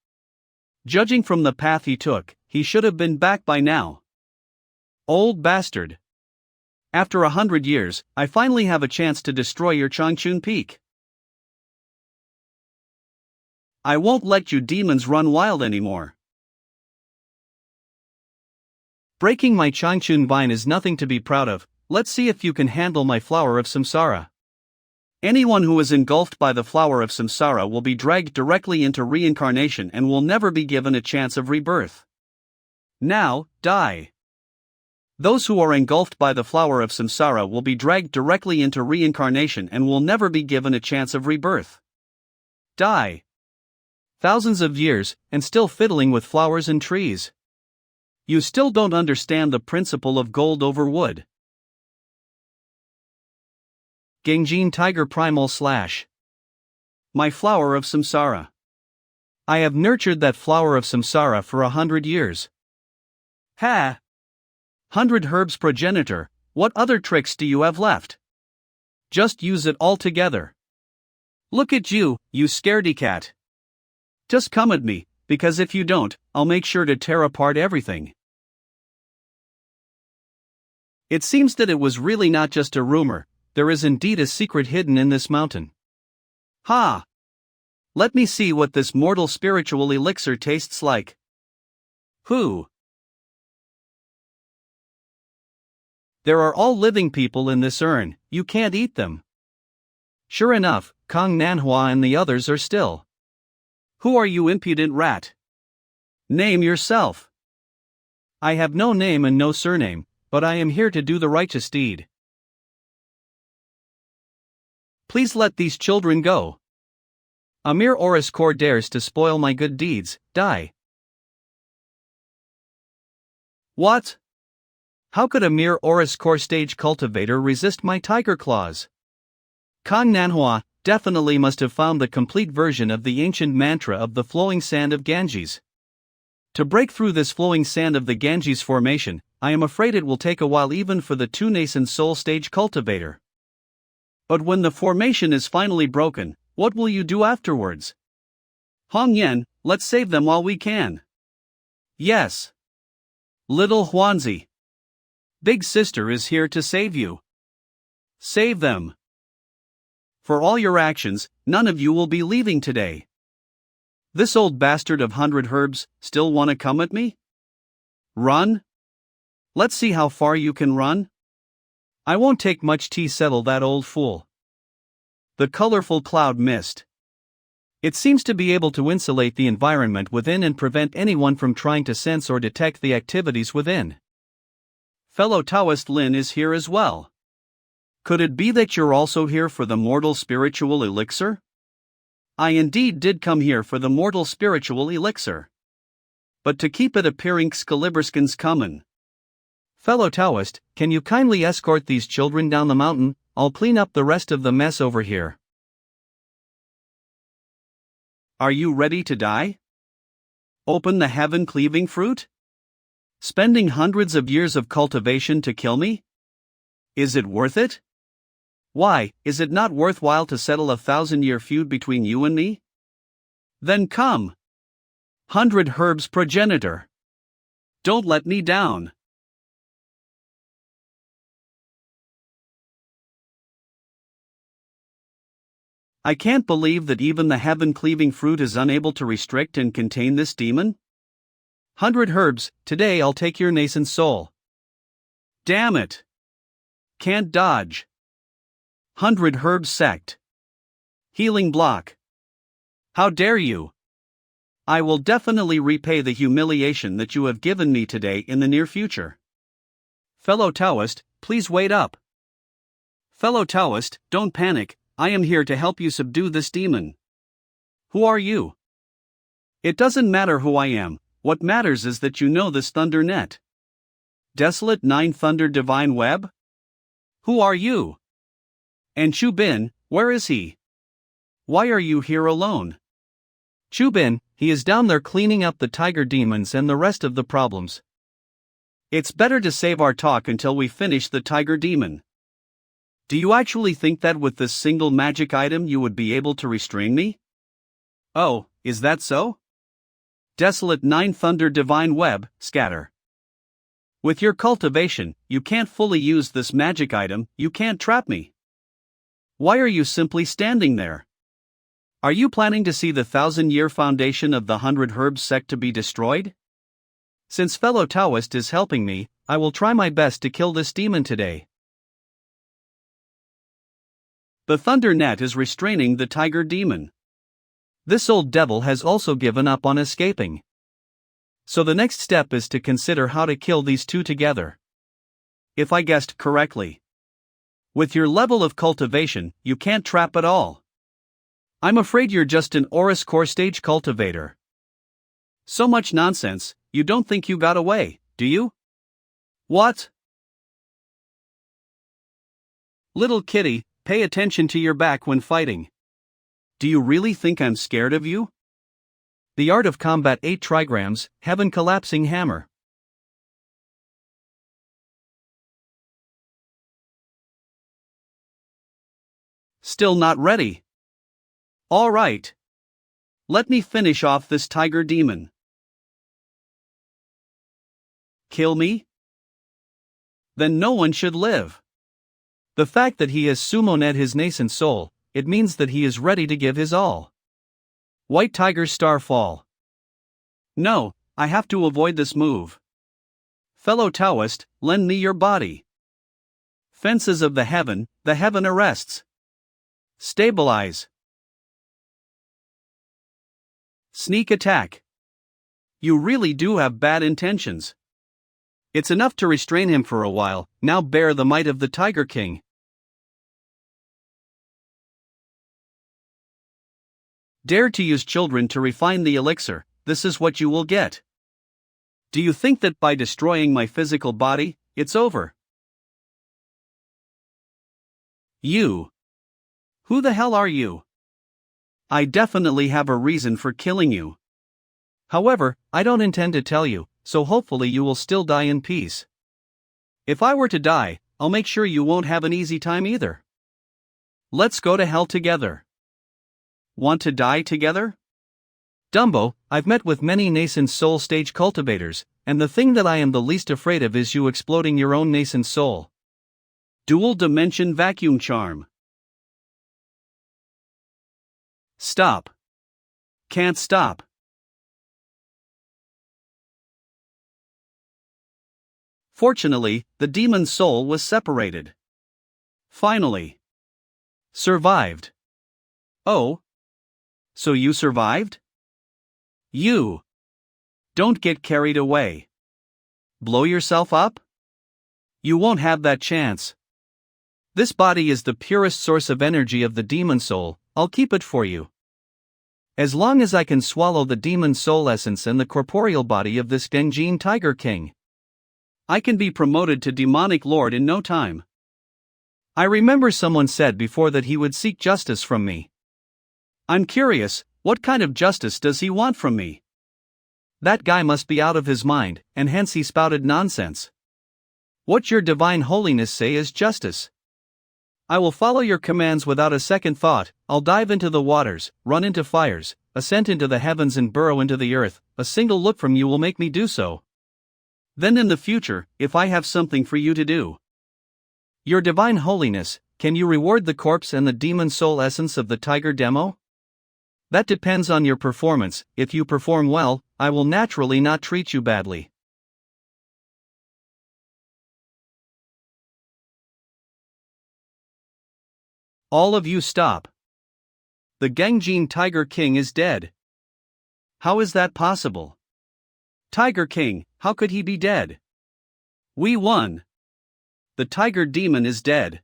Judging from the path he took, he should have been back by now. Old bastard. After 100 years, I finally have a chance to destroy your Changchun Peak. I won't let you demons run wild anymore. Breaking my Changchun vine is nothing to be proud of. Let's see if you can handle my flower of samsara. Anyone who is engulfed by the flower of samsara will be dragged directly into reincarnation and will never be given a chance of rebirth. Now, die. Those who are engulfed by the flower of samsara will be dragged directly into reincarnation and will never be given a chance of rebirth. Die. Thousands of years, and still fiddling with flowers and trees. You still don't understand the principle of gold over wood. Gangjin Tiger Primal / My flower of samsara. I have nurtured that flower of samsara for 100 years. Ha! 100 Herbs progenitor, what other tricks do you have left? Just use it all together. Look at you, you scaredy cat. Just come at me, because if you don't, I'll make sure to tear apart everything. It seems that it was really not just a rumor, there is indeed a secret hidden in this mountain. Ha! Let me see what this mortal spiritual elixir tastes like. Who? There are all living people in this urn, you can't eat them. Sure enough, Kong Nanhua and the others are still. Who are you, impudent rat? Name yourself. I have no name and no surname, but I am here to do the righteous deed. Please let these children go. A mere Oris Core dares to spoil my good deeds, die. What? How could a mere Oris Core stage cultivator resist my tiger claws? Kong Nanhua definitely must have found the complete version of the ancient mantra of the flowing sand of Ganges. To break through this flowing sand of the Ganges formation, I am afraid it will take a while even for the two nascent soul stage cultivator. But when the formation is finally broken, what will you do afterwards? Hong Yen, let's save them while we can. Yes. Little Huanzi. Big sister is here to save you. Save them. For all your actions, none of you will be leaving today. This old bastard of 100 Herbs still wanna come at me? Run? Let's see how far you can run. I won't take much to settle that old fool. The colorful cloud mist. It seems to be able to insulate the environment within and prevent anyone from trying to sense or detect the activities within. Fellow Taoist Lin is here as well. Could it be that you're also here for the mortal spiritual elixir? I indeed did come here for the mortal spiritual elixir. But to keep it appearing Scalibriskin's common. Fellow Taoist, can you kindly escort these children down the mountain? I'll clean up the rest of the mess over here. Are you ready to die? Open the heaven-cleaving fruit? Spending hundreds of years of cultivation to kill me? Is it worth it? Why, is it not worthwhile to settle a 1,000-year feud between you and me? Then come. 100 Herbs progenitor. Don't let me down. I can't believe that even the heaven-cleaving fruit is unable to restrict and contain this demon. 100 Herbs, today I'll take your nascent soul. Damn it. Can't dodge. 100 Herbs sect. Healing block. How dare you? I will definitely repay the humiliation that you have given me today in the near future. Fellow Taoist, please wait up. Fellow Taoist, don't panic, I am here to help you subdue this demon. Who are you? It doesn't matter who I am, what matters is that you know this thunder net. Desolate Nine Thunder Divine Web? Who are you? And Chu Bin, where is he? Why are you here alone? Chu Bin, he is down there cleaning up the tiger demons and the rest of the problems. It's better to save our talk until we finish the tiger demon. Do you actually think that with this single magic item you would be able to restrain me? Oh, is that so? Desolate Nine Thunder Divine Web, scatter. With your cultivation, you can't fully use this magic item, you can't trap me. Why are you simply standing there? Are you planning to see the 1,000-year foundation of the 100 Herbs sect to be destroyed? Since fellow Taoist is helping me, I will try my best to kill this demon today. The thunder net is restraining the tiger demon. This old devil has also given up on escaping. So the next step is to consider how to kill these two together. If I guessed correctly. With your level of cultivation, you can't trap at all. I'm afraid you're just an Aurus core stage cultivator. So much nonsense, you don't think you got away, do you? What? Little kitty, pay attention to your back when fighting. Do you really think I'm scared of you? The Art of Combat 8 Trigrams, Heaven Collapsing Hammer. Still not ready? All right. Let me finish off this tiger demon. Kill me? Then no one should live. The fact that he has summoned his nascent soul, it means that he is ready to give his all. White Tiger Star Fall. No, I have to avoid this move. Fellow Taoist, lend me your body. Fences of the heaven arrests. Stabilize. Sneak attack. You really do have bad intentions. It's enough to restrain him for a while, now bear the might of the Tiger King. Dare to use children to refine the elixir, this is what you will get. Do you think that by destroying my physical body, it's over? You. Who the hell are you? I definitely have a reason for killing you. However, I don't intend to tell you, so hopefully you will still die in peace. If I were to die, I'll make sure you won't have an easy time either. Let's go to hell together. Want to die together? Dumbo, I've met with many nascent soul stage cultivators, and the thing that I am the least afraid of is you exploding your own nascent soul. Dual Dimension Vacuum Charm. Stop. Can't stop. Fortunately, the demon's soul was separated. Finally. Survived. Oh. So you survived? You. Don't get carried away. Blow yourself up? You won't have that chance. This body is the purest source of energy of the demon soul, I'll keep it for you. As long as I can swallow the demon soul essence and the corporeal body of this Genjin Tiger King, I can be promoted to demonic lord in no time. I remember someone said before that he would seek justice from me. I'm curious, what kind of justice does he want from me? That guy must be out of his mind, and hence he spouted nonsense. What your divine holiness say is justice. I will follow your commands without a second thought. I'll dive into the waters, run into fires, ascend into the heavens and burrow into the earth. A single look from you will make me do so. Then in the future, if I have something for you to do. Your divine holiness, can you reward the corpse and the demon soul essence of the tiger demo? That depends on your performance. If you perform well, I will naturally not treat you badly. All of you stop. The Genjin Tiger King is dead. How is that possible? Tiger King, how could he be dead? We won. The tiger demon is dead.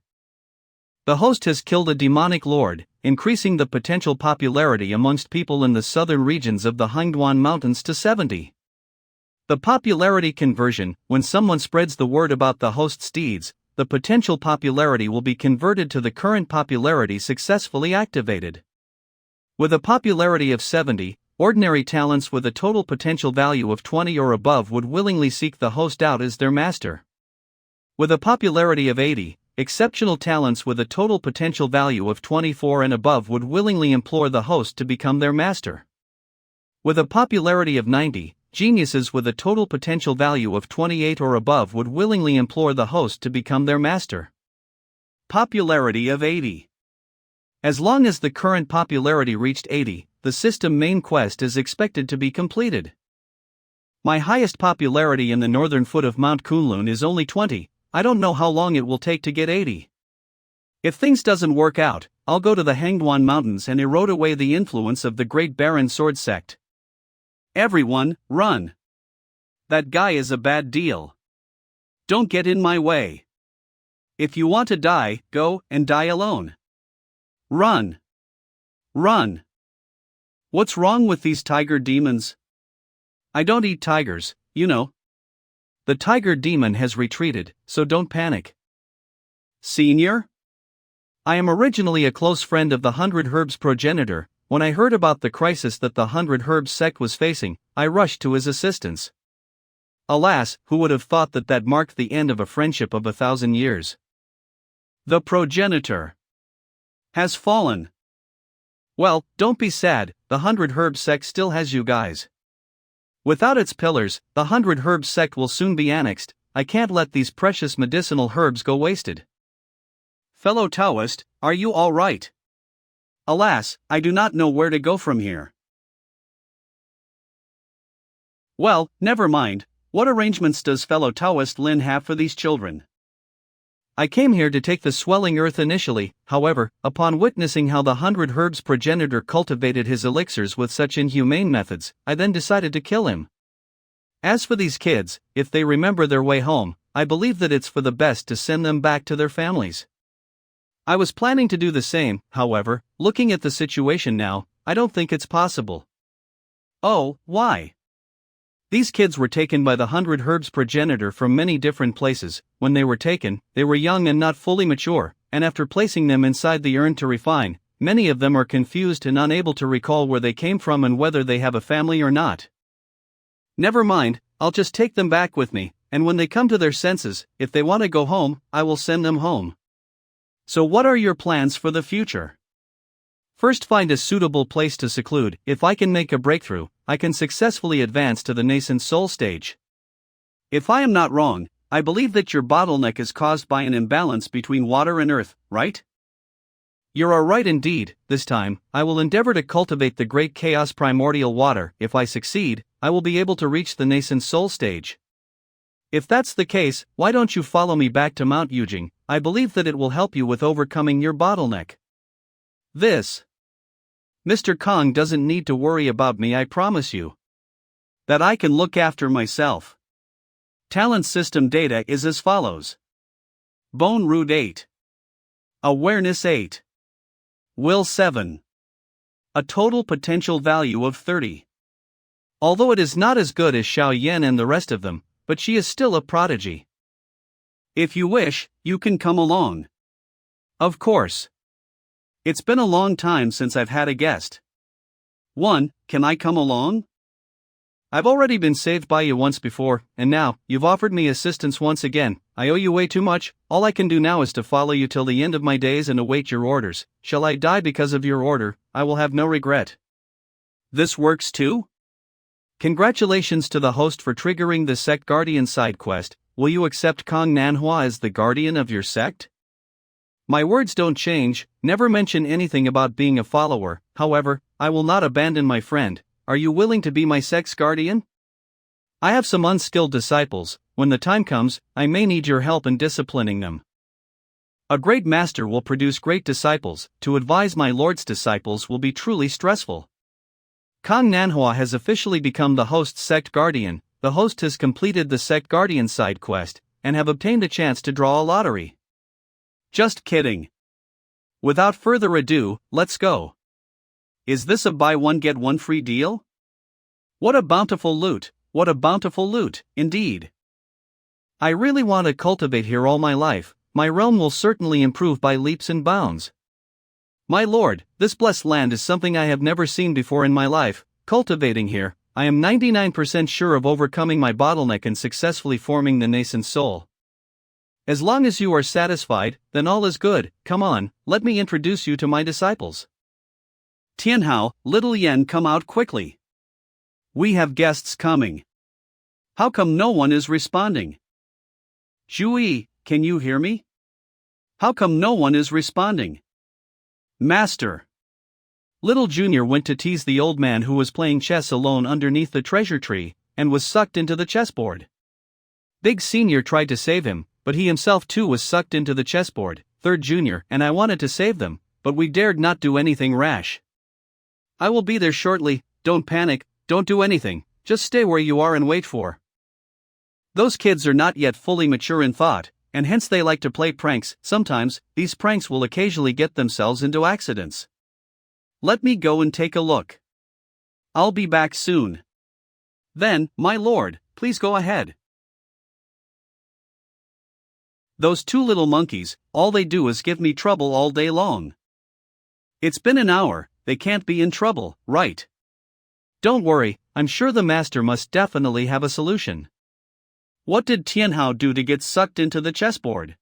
The host has killed a demonic lord, increasing the potential popularity amongst people in the southern regions of the Hangduan Mountains to 70. The popularity conversion: when someone spreads the word about the host's deeds, the potential popularity will be converted to the current popularity successfully activated. With a popularity of 70, ordinary talents with a total potential value of 20 or above would willingly seek the host out as their master. With a popularity of 80, exceptional talents with a total potential value of 24 and above would willingly implore the host to become their master. With a popularity of 90, geniuses with a total potential value of 28 or above would willingly implore the host to become their master. Popularity of 80. As long as the current popularity reached 80, the system main quest is expected to be completed. My highest popularity in the northern foot of Mount Kunlun is only 20. I don't know how long it will take to get 80. If things doesn't work out, I'll go to the Hangduan Mountains and erode away the influence of the Great Baron Sword Sect. Everyone, run! That guy is a bad deal. Don't get in my way. If you want to die, go and die alone. Run! Run! What's wrong with these tiger demons? I don't eat tigers, you know. The tiger demon has retreated, so don't panic. Senior? I am originally a close friend of the 100 Herbs progenitor. When I heard about the crisis that the 100 Herbs sect was facing, I rushed to his assistance. Alas, who would have thought that marked the end of a friendship of 1,000 years? The progenitor has fallen. Well, don't be sad, the 100 Herbs sect still has you guys. Without its pillars, the 100 Herbs sect will soon be annexed. I can't let these precious medicinal herbs go wasted. Fellow Taoist, are you all right? Alas, I do not know where to go from here. Well, never mind. What arrangements does fellow Taoist Lin have for these children? I came here to take the swelling earth initially. However, upon witnessing how the 100 Herbs progenitor cultivated his elixirs with such inhumane methods, I then decided to kill him. As for these kids, if they remember their way home, I believe that it's for the best to send them back to their families. I was planning to do the same, however, looking at the situation now, I don't think it's possible. Oh, why? These kids were taken by the 100 Herbs progenitor from many different places. When they were taken, they were young and not fully mature, and after placing them inside the urn to refine, many of them are confused and unable to recall where they came from and whether they have a family or not. Never mind, I'll just take them back with me, and when they come to their senses, if they want to go home, I will send them home. So what are your plans for the future? First, find a suitable place to seclude. If I can make a breakthrough, I can successfully advance to the nascent soul stage. If I am not wrong, I believe that your bottleneck is caused by an imbalance between water and earth, right? You are right indeed. This time, I will endeavor to cultivate the great chaos primordial water. If I succeed, I will be able to reach the nascent soul stage. If that's the case, why don't you follow me back to Mount Yujing? I believe that it will help you with overcoming your bottleneck. Mr. Kong doesn't need to worry about me, I promise you. That I can look after myself. Talent system data is as follows. Bone root 8. Awareness 8. Will 7. A total potential value of 30. Although it is not as good as Xiao Yan and the rest of them, but she is still a prodigy. If you wish, you can come along. Of course. It's been a long time since I've had a guest. 1. Can I come along? I've already been saved by you once before, and now, you've offered me assistance once again. I owe you way too much. All I can do now is to follow you till the end of my days and await your orders. Shall I die because of your order, I will have no regret. This works too? Congratulations to the host for triggering the Sect Guardian side quest. Will you accept Kong Nanhua as the guardian of your sect? My words don't change. Never mention anything about being a follower. However, I will not abandon my friend. Are you willing to be my sect's guardian? I have some unskilled disciples. When the time comes, I may need your help in disciplining them. A great master will produce great disciples. To advise my lord's disciples will be truly stressful. Kong Nanhua has officially become the host's sect guardian. The host has completed the sect guardian side quest. and have obtained a chance to draw a lottery. Just kidding. Without further ado, let's go. Is this a buy one get one free deal? What a bountiful loot, indeed. I really want to cultivate here all my life. My realm will certainly improve by leaps and bounds. My lord, this blessed land is something I have never seen before in my life. Cultivating here, I am 99% sure of overcoming my bottleneck and successfully forming the nascent soul. As long as you are satisfied, then all is good. Come on, let me introduce you to my disciples. Tianhao, little Yen, come out quickly. We have guests coming. How come no one is responding? Zhuyi, can you hear me? How come no one is responding? Master. Little Junior went to tease the old man who was playing chess alone underneath the treasure tree, and was sucked into the chessboard. Big Senior tried to save him, but he himself too was sucked into the chessboard. Third Junior and I wanted to save them, but we dared not do anything rash. I will be there shortly, don't panic, don't do anything, just stay where you are and wait for. Those kids are not yet fully mature in thought, and hence they like to play pranks. Sometimes, these pranks will occasionally get themselves into accidents. Let me go and take a look. I'll be back soon. Then, my lord, please go ahead. Those two little monkeys, all they do is give me trouble all day long. It's been an hour, they can't be in trouble, right? Don't worry, I'm sure the master must definitely have a solution. What did Tianhao do to get sucked into the chessboard?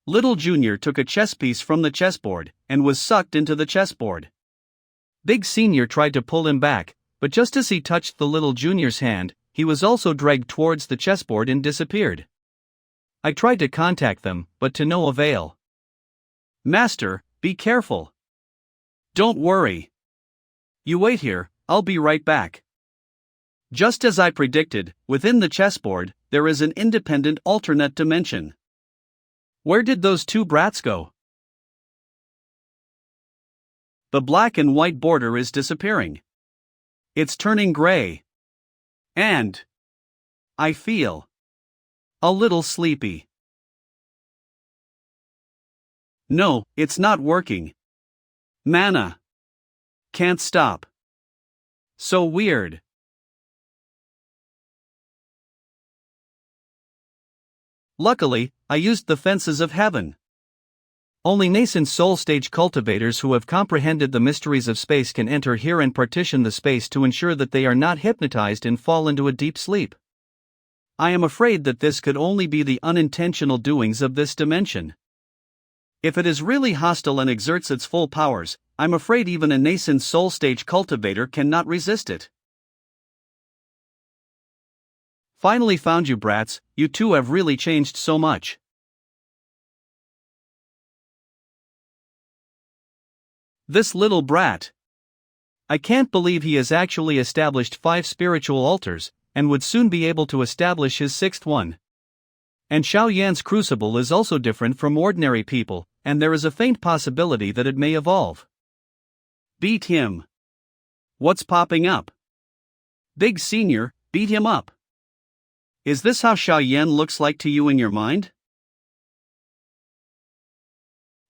Little Junior took a chess piece from the chessboard, and was sucked into the chessboard. Big Senior tried to pull him back, but just as he touched the little Junior's hand, he was also dragged towards the chessboard and disappeared. I tried to contact them, but to no avail. Master, be careful. Don't worry. You wait here, I'll be right back. Just as I predicted, within the chessboard, there is an independent alternate dimension. Where did those two brats go? The black and white border is disappearing. It's turning gray. And I feel a little sleepy. No, it's not working. Mana. Can't stop. So weird. Luckily, I used the fences of heaven. Only nascent soul stage cultivators who have comprehended the mysteries of space can enter here and partition the space to ensure that they are not hypnotized and fall into a deep sleep. I am afraid that this could only be the unintentional doings of this dimension. If it is really hostile and exerts its full powers, I'm afraid even a nascent soul stage cultivator cannot resist it. Finally found you, brats. You two have really changed so much. This little brat. I can't believe he has actually established 5 spiritual altars, and would soon be able to establish his 6th one. And Xiao Yan's crucible is also different from ordinary people, and there is a faint possibility that it may evolve. Beat him. What's popping up? Big Senior, beat him up. Is this how Xiao Yan looks like to you in your mind?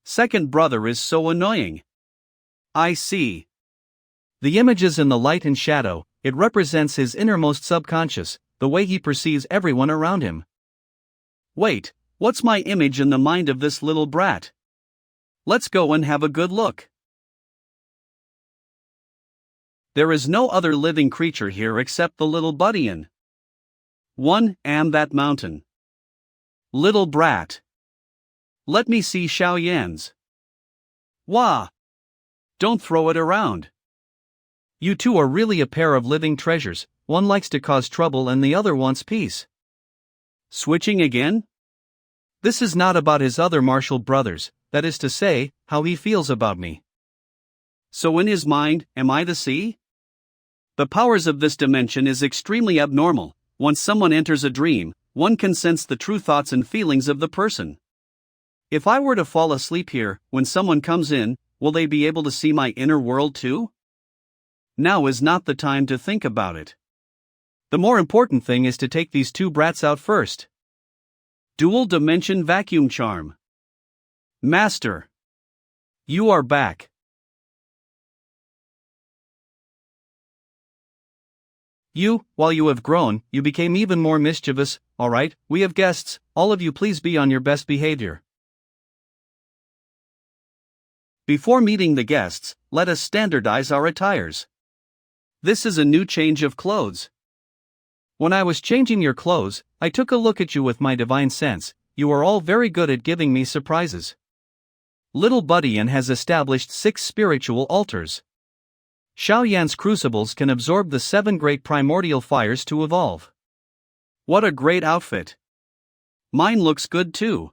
Second brother is so annoying. I see. The images in the light and shadow, it represents his innermost subconscious, the way he perceives everyone around him. Wait, what's my image in the mind of this little brat? Let's go and have a good look. There is no other living creature here except the little Budian. Am that mountain. Little brat. Let me see Xiao Yan's. Wah! Don't throw it around. You two are really a pair of living treasures, one likes to cause trouble and the other wants peace. Switching again? This is not about his other martial brothers, that is to say, how he feels about me. So in his mind, am I the sea? The powers of this dimension is extremely abnormal. Once someone enters a dream, one can sense the true thoughts and feelings of the person. If I were to fall asleep here, when someone comes in, will they be able to see my inner world too? Now is not the time to think about it. The more important thing is to take these two brats out first. Dual Dimension Vacuum Charm. Master. You are back. While you have grown, you became even more mischievous. Alright, we have guests, all of you please be on your best behavior. Before meeting the guests, let us standardize our attires. This is a new change of clothes. When I was changing your clothes, I took a look at you with my divine sense. You are all very good at giving me surprises. Little Buddy has established 6 spiritual altars. Xiaoyan's crucibles can absorb the 7 great primordial fires to evolve. What a great outfit! Mine looks good too.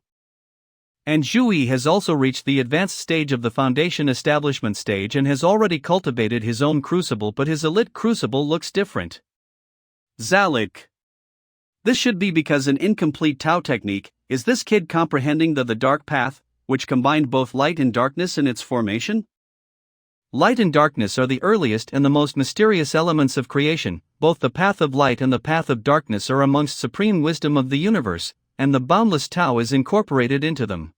And Zhui has also reached the advanced stage of the foundation establishment stage and has already cultivated his own crucible, but his elite crucible looks different. Zalik. This should be because an incomplete Tao technique. Is this kid comprehending the dark path, which combined both light and darkness in its formation? Light and darkness are the earliest and the most mysterious elements of creation. Both the path of light and the path of darkness are amongst supreme wisdom of the universe, and the boundless Tao is incorporated into them.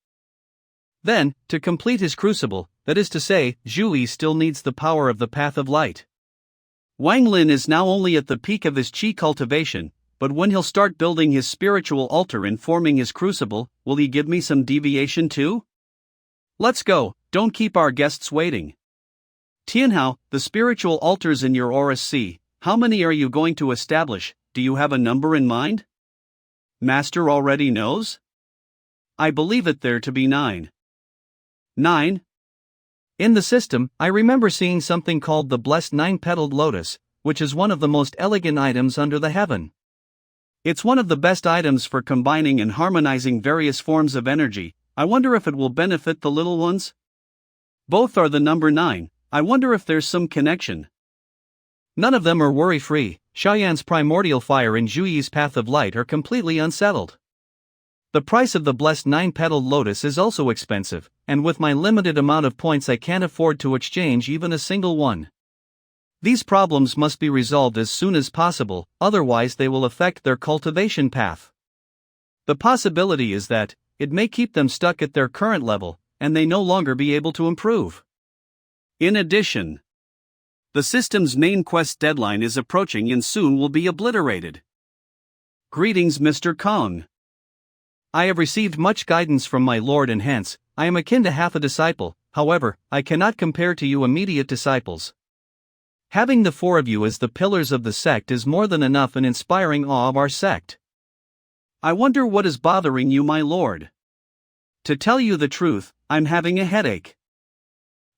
Then, to complete his crucible, that is to say, Zhui still needs the power of the path of light. Wang Lin is now only at the peak of his qi cultivation, but when he'll start building his spiritual altar and forming his crucible, will he give me some deviation too? Let's go, don't keep our guests waiting. Tianhao, the spiritual altars in your Aura C, how many are you going to establish? Do you have a number in mind? Master already knows? I believe it there to be 9. 9? In the system, I remember seeing something called the Blessed 9-Petaled Lotus, which is one of the most elegant items under the heaven. It's one of the best items for combining and harmonizing various forms of energy. I wonder if it will benefit the little ones? Both are the number 9, I wonder if there's some connection. None of them are worry-free. Xiaoyan's primordial fire and Zhuyi's path of light are completely unsettled. The price of the Blessed 9-Petaled Lotus is also expensive, and with my limited amount of points I can't afford to exchange even a single one. These problems must be resolved as soon as possible, otherwise they will affect their cultivation path. The possibility is that it may keep them stuck at their current level, and they no longer be able to improve. In addition, the system's main quest deadline is approaching and soon will be obliterated. Greetings, Mr. Kong. I have received much guidance from my lord and hence, I am akin to half a disciple. However, I cannot compare to you immediate disciples. Having the 4 of you as the pillars of the sect is more than enough in inspiring awe of our sect. I wonder what is bothering you, my lord. To tell you the truth, I'm having a headache.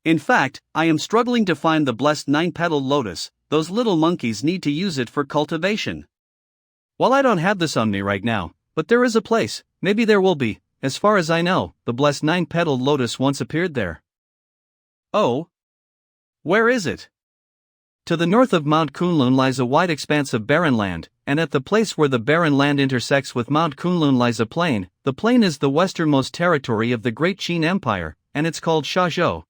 In fact, I am struggling to find the Blessed 9-Petaled Lotus. Those little monkeys need to use it for cultivation. Well, I don't have this on me right now, but there is a place, maybe there will be. As far as I know, the Blessed 9-Petaled Lotus once appeared there. Oh? Where is it? To the north of Mount Kunlun lies a wide expanse of barren land, and at the place where the barren land intersects with Mount Kunlun lies a plain. The plain is the westernmost territory of the Great Qin Empire, and it's called Shazhou.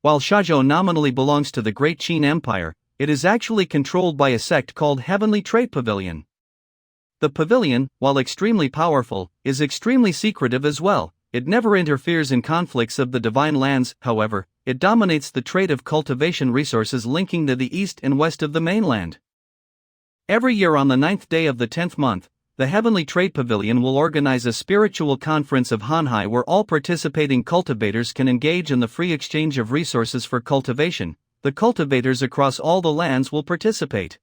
While Shazhou nominally belongs to the Great Qin Empire, it is actually controlled by a sect called Heavenly Trade Pavilion. The pavilion, while extremely powerful, is extremely secretive as well. It never interferes in conflicts of the divine lands, however, it dominates the trade of cultivation resources linking to the east and west of the mainland. Every year on the 9th day of the 10th month, the Heavenly Trade Pavilion will organize a spiritual conference of Hanhai where all participating cultivators can engage in the free exchange of resources for cultivation. The cultivators across all the lands will participate.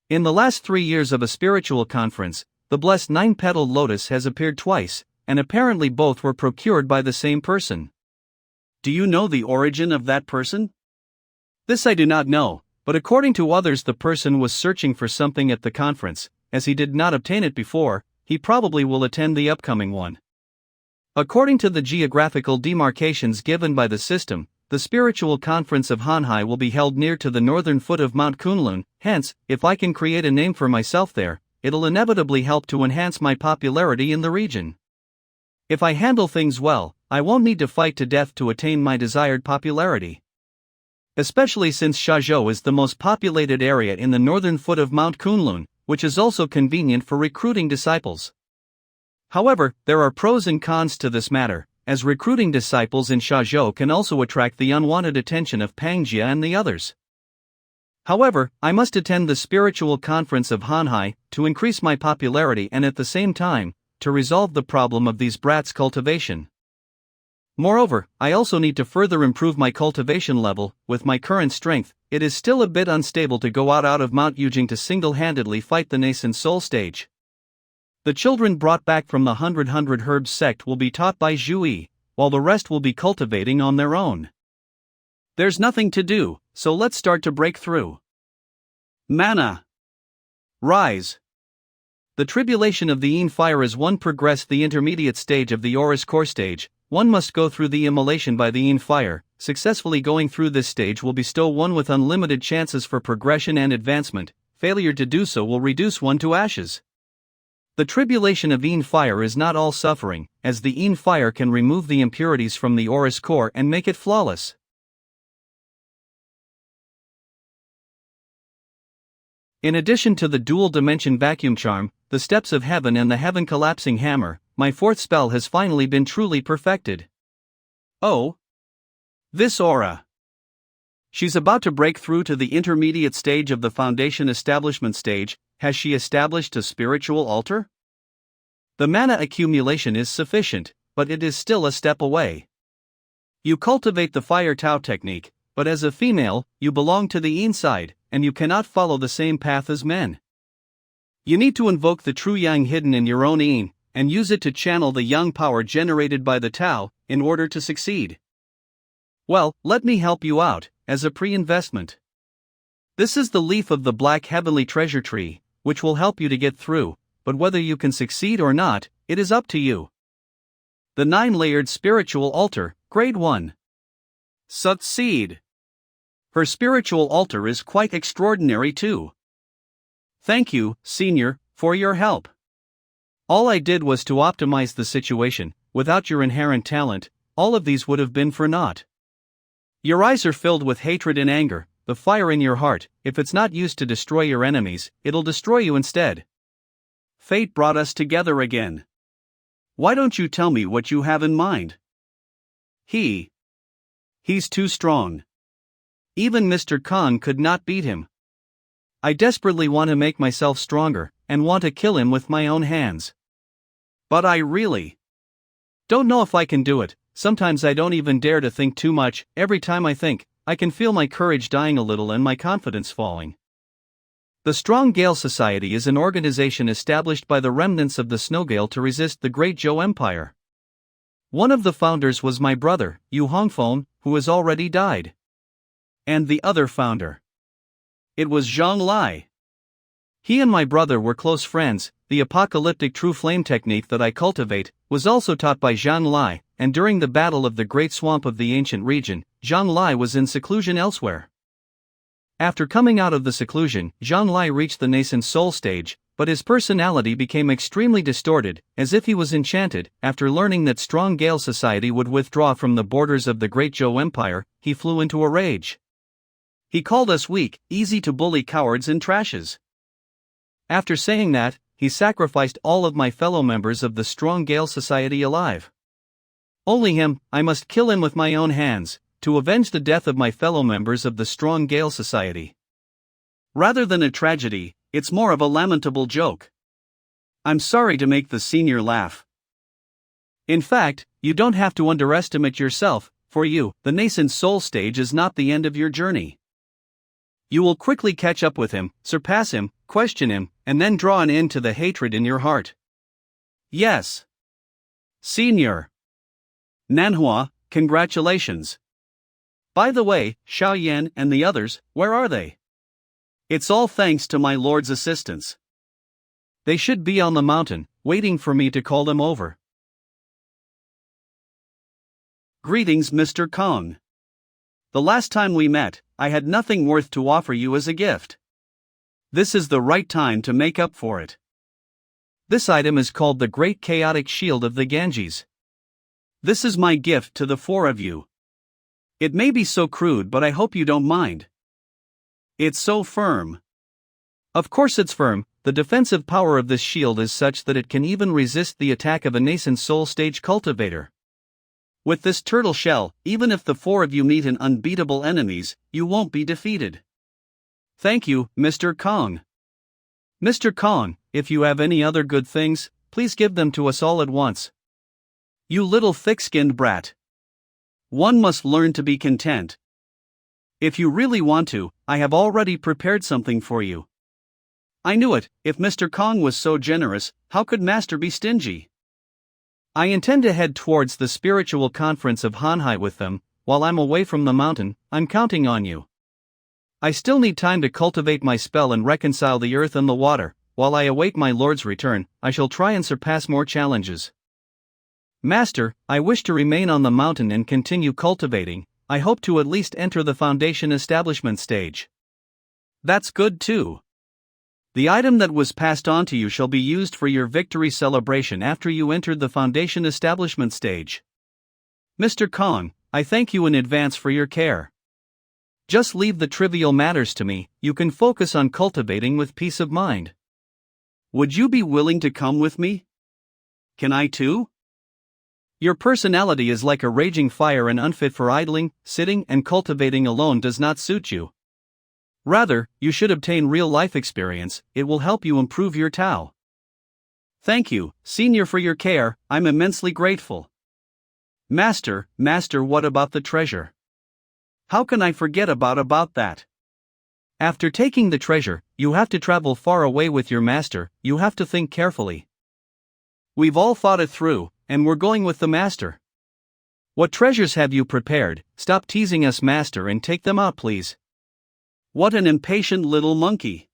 In the last 3 years of a spiritual conference, the Blessed 9-Petaled Lotus has appeared twice, and apparently both were procured by the same person. Do you know the origin of that person? This I do not know, but according to others the person was searching for something at the conference. As he did not obtain it before, he probably will attend the upcoming one. According to the geographical demarcations given by the system, the spiritual conference of Hanhai will be held near to the northern foot of Mount Kunlun. Hence, if I can create a name for myself there, it'll inevitably help to enhance my popularity in the region. If I handle things well, I won't need to fight to death to attain my desired popularity. Especially since Shazhou is the most populated area in the northern foot of Mount Kunlun, which is also convenient for recruiting disciples. However, there are pros and cons to this matter, as recruiting disciples in Shazhou can also attract the unwanted attention of Pangjia and the others. However, I must attend the spiritual conference of Hanhai to increase my popularity and at the same time, to resolve the problem of these brats' cultivation. Moreover, I also need to further improve my cultivation level. With my current strength, it is still a bit unstable to go out of Mount Yujing to single-handedly fight the nascent soul stage. The children brought back from the 100 Herbs sect will be taught by Zhui, while the rest will be cultivating on their own. There's nothing to do, so let's start to break through. Mana. Rise. The tribulation of the Yin fire as one progressed the intermediate stage of the Aurous core stage. One must go through the immolation by the Yin fire. Successfully going through this stage will bestow one with unlimited chances for progression and advancement. Failure to do so will reduce one to ashes. The tribulation of Yin fire is not all suffering, as the Yin fire can remove the impurities from the Aurous core and make it flawless. In addition to the dual-dimension vacuum charm, the steps of heaven and the heaven collapsing hammer, my fourth spell has finally been truly perfected. Oh! This aura! She's about to break through to the intermediate stage of the foundation establishment stage. Has she established a spiritual altar? The mana accumulation is sufficient, but it is still a step away. You cultivate the Fire Tao technique, but as a female, you belong to the Yin side, and you cannot follow the same path as men. You need to invoke the true Yang hidden in your own Yin, and use it to channel the Yang power generated by the Tao, in order to succeed. Well, let me help you out, as a pre-investment. This is the leaf of the black heavenly treasure tree, which will help you to get through, but whether you can succeed or not, it is up to you. The 9-layered spiritual altar, grade 1. Succeed. Her spiritual altar is quite extraordinary too. Thank you, Senior, for your help. All I did was to optimize the situation. Without your inherent talent, all of these would have been for naught. Your eyes are filled with hatred and anger, the fire in your heart. If it's not used to destroy your enemies, it'll destroy you instead. Fate brought us together again. Why don't you tell me what you have in mind? He's too strong. Even Mr. Khan could not beat him. I desperately want to make myself stronger, and want to kill him with my own hands. But I really don't know if I can do it. Sometimes I don't even dare to think too much. Every time I think, I can feel my courage dying a little and my confidence falling. The Strong Gale Society is an organization established by the remnants of the Snow Gale to resist the Great Zhou Empire. One of the founders was my brother, Yu Hongfeng, who has already died. And the other founder? It was Zhang Lai. He and my brother were close friends. The apocalyptic true flame technique that I cultivate was also taught by Zhang Lai, and during the battle of the Great Swamp of the ancient region, Zhang Lai was in seclusion elsewhere. After coming out of the seclusion, Zhang Lai reached the nascent soul stage, but his personality became extremely distorted, as if he was enchanted. After learning that Strong Gale Society would withdraw from the borders of the Great Zhou Empire, he flew into a rage. He called us weak, easy to bully cowards and trashes. After saying that, he sacrificed all of my fellow members of the Strong Gale Society alive. Only him, I must kill him with my own hands, to avenge the death of my fellow members of the Strong Gale Society. Rather than a tragedy, it's more of a lamentable joke. I'm sorry to make the senior laugh. In fact, you don't have to underestimate yourself. For you, the nascent soul stage is not the end of your journey. You will quickly catch up with him, surpass him, question him, and then draw an end to the hatred in your heart. Yes. Senior. Manhwa, congratulations. By the way, Xiao Yan and the others, where are they? It's all thanks to my lord's assistance. They should be on the mountain, waiting for me to call them over. Greetings, Mr. Kong. The last time we met, I had nothing worth to offer you as a gift. This is the right time to make up for it. This item is called the Great Chaotic Shield of the Ganges. This is my gift to the four of you. It may be so crude, but I hope you don't mind. It's so firm. Of course it's firm, the defensive power of this shield is such that it can even resist the attack of a nascent soul stage cultivator. With this turtle shell, even if the four of you meet an unbeatable enemies, you won't be defeated. Thank you, Mr. Kong. Mr. Kong, if you have any other good things, please give them to us all at once. You little thick-skinned brat. One must learn to be content. If you really want to, I have already prepared something for you. I knew it, if Mr. Kong was so generous, how could Master be stingy? I intend to head towards the spiritual conference of Hanhai with them. While I'm away from the mountain, I'm counting on you. I still need time to cultivate my spell and reconcile the earth and the water. While I await my lord's return, I shall try and surpass more challenges. Master, I wish to remain on the mountain and continue cultivating. I hope to at least enter the foundation establishment stage. That's good too. The item that was passed on to you shall be used for your victory celebration after you entered the foundation establishment stage. Mr. Kong, I thank you in advance for your care. Just leave the trivial matters to me, you can focus on cultivating with peace of mind. Would you be willing to come with me? Can I too? Your personality is like a raging fire and unfit for idling, sitting, and cultivating alone does not suit you. Rather, you should obtain real-life experience, it will help you improve your Tao. Thank you, Senior, for your care, I'm immensely grateful. Master, what about the treasure? How can I forget about that? After taking the treasure, you have to travel far away with your master, you have to think carefully. We've all thought it through, and we're going with the master. What treasures have you prepared? Stop teasing us, master, and take them out, please. What an impatient little monkey.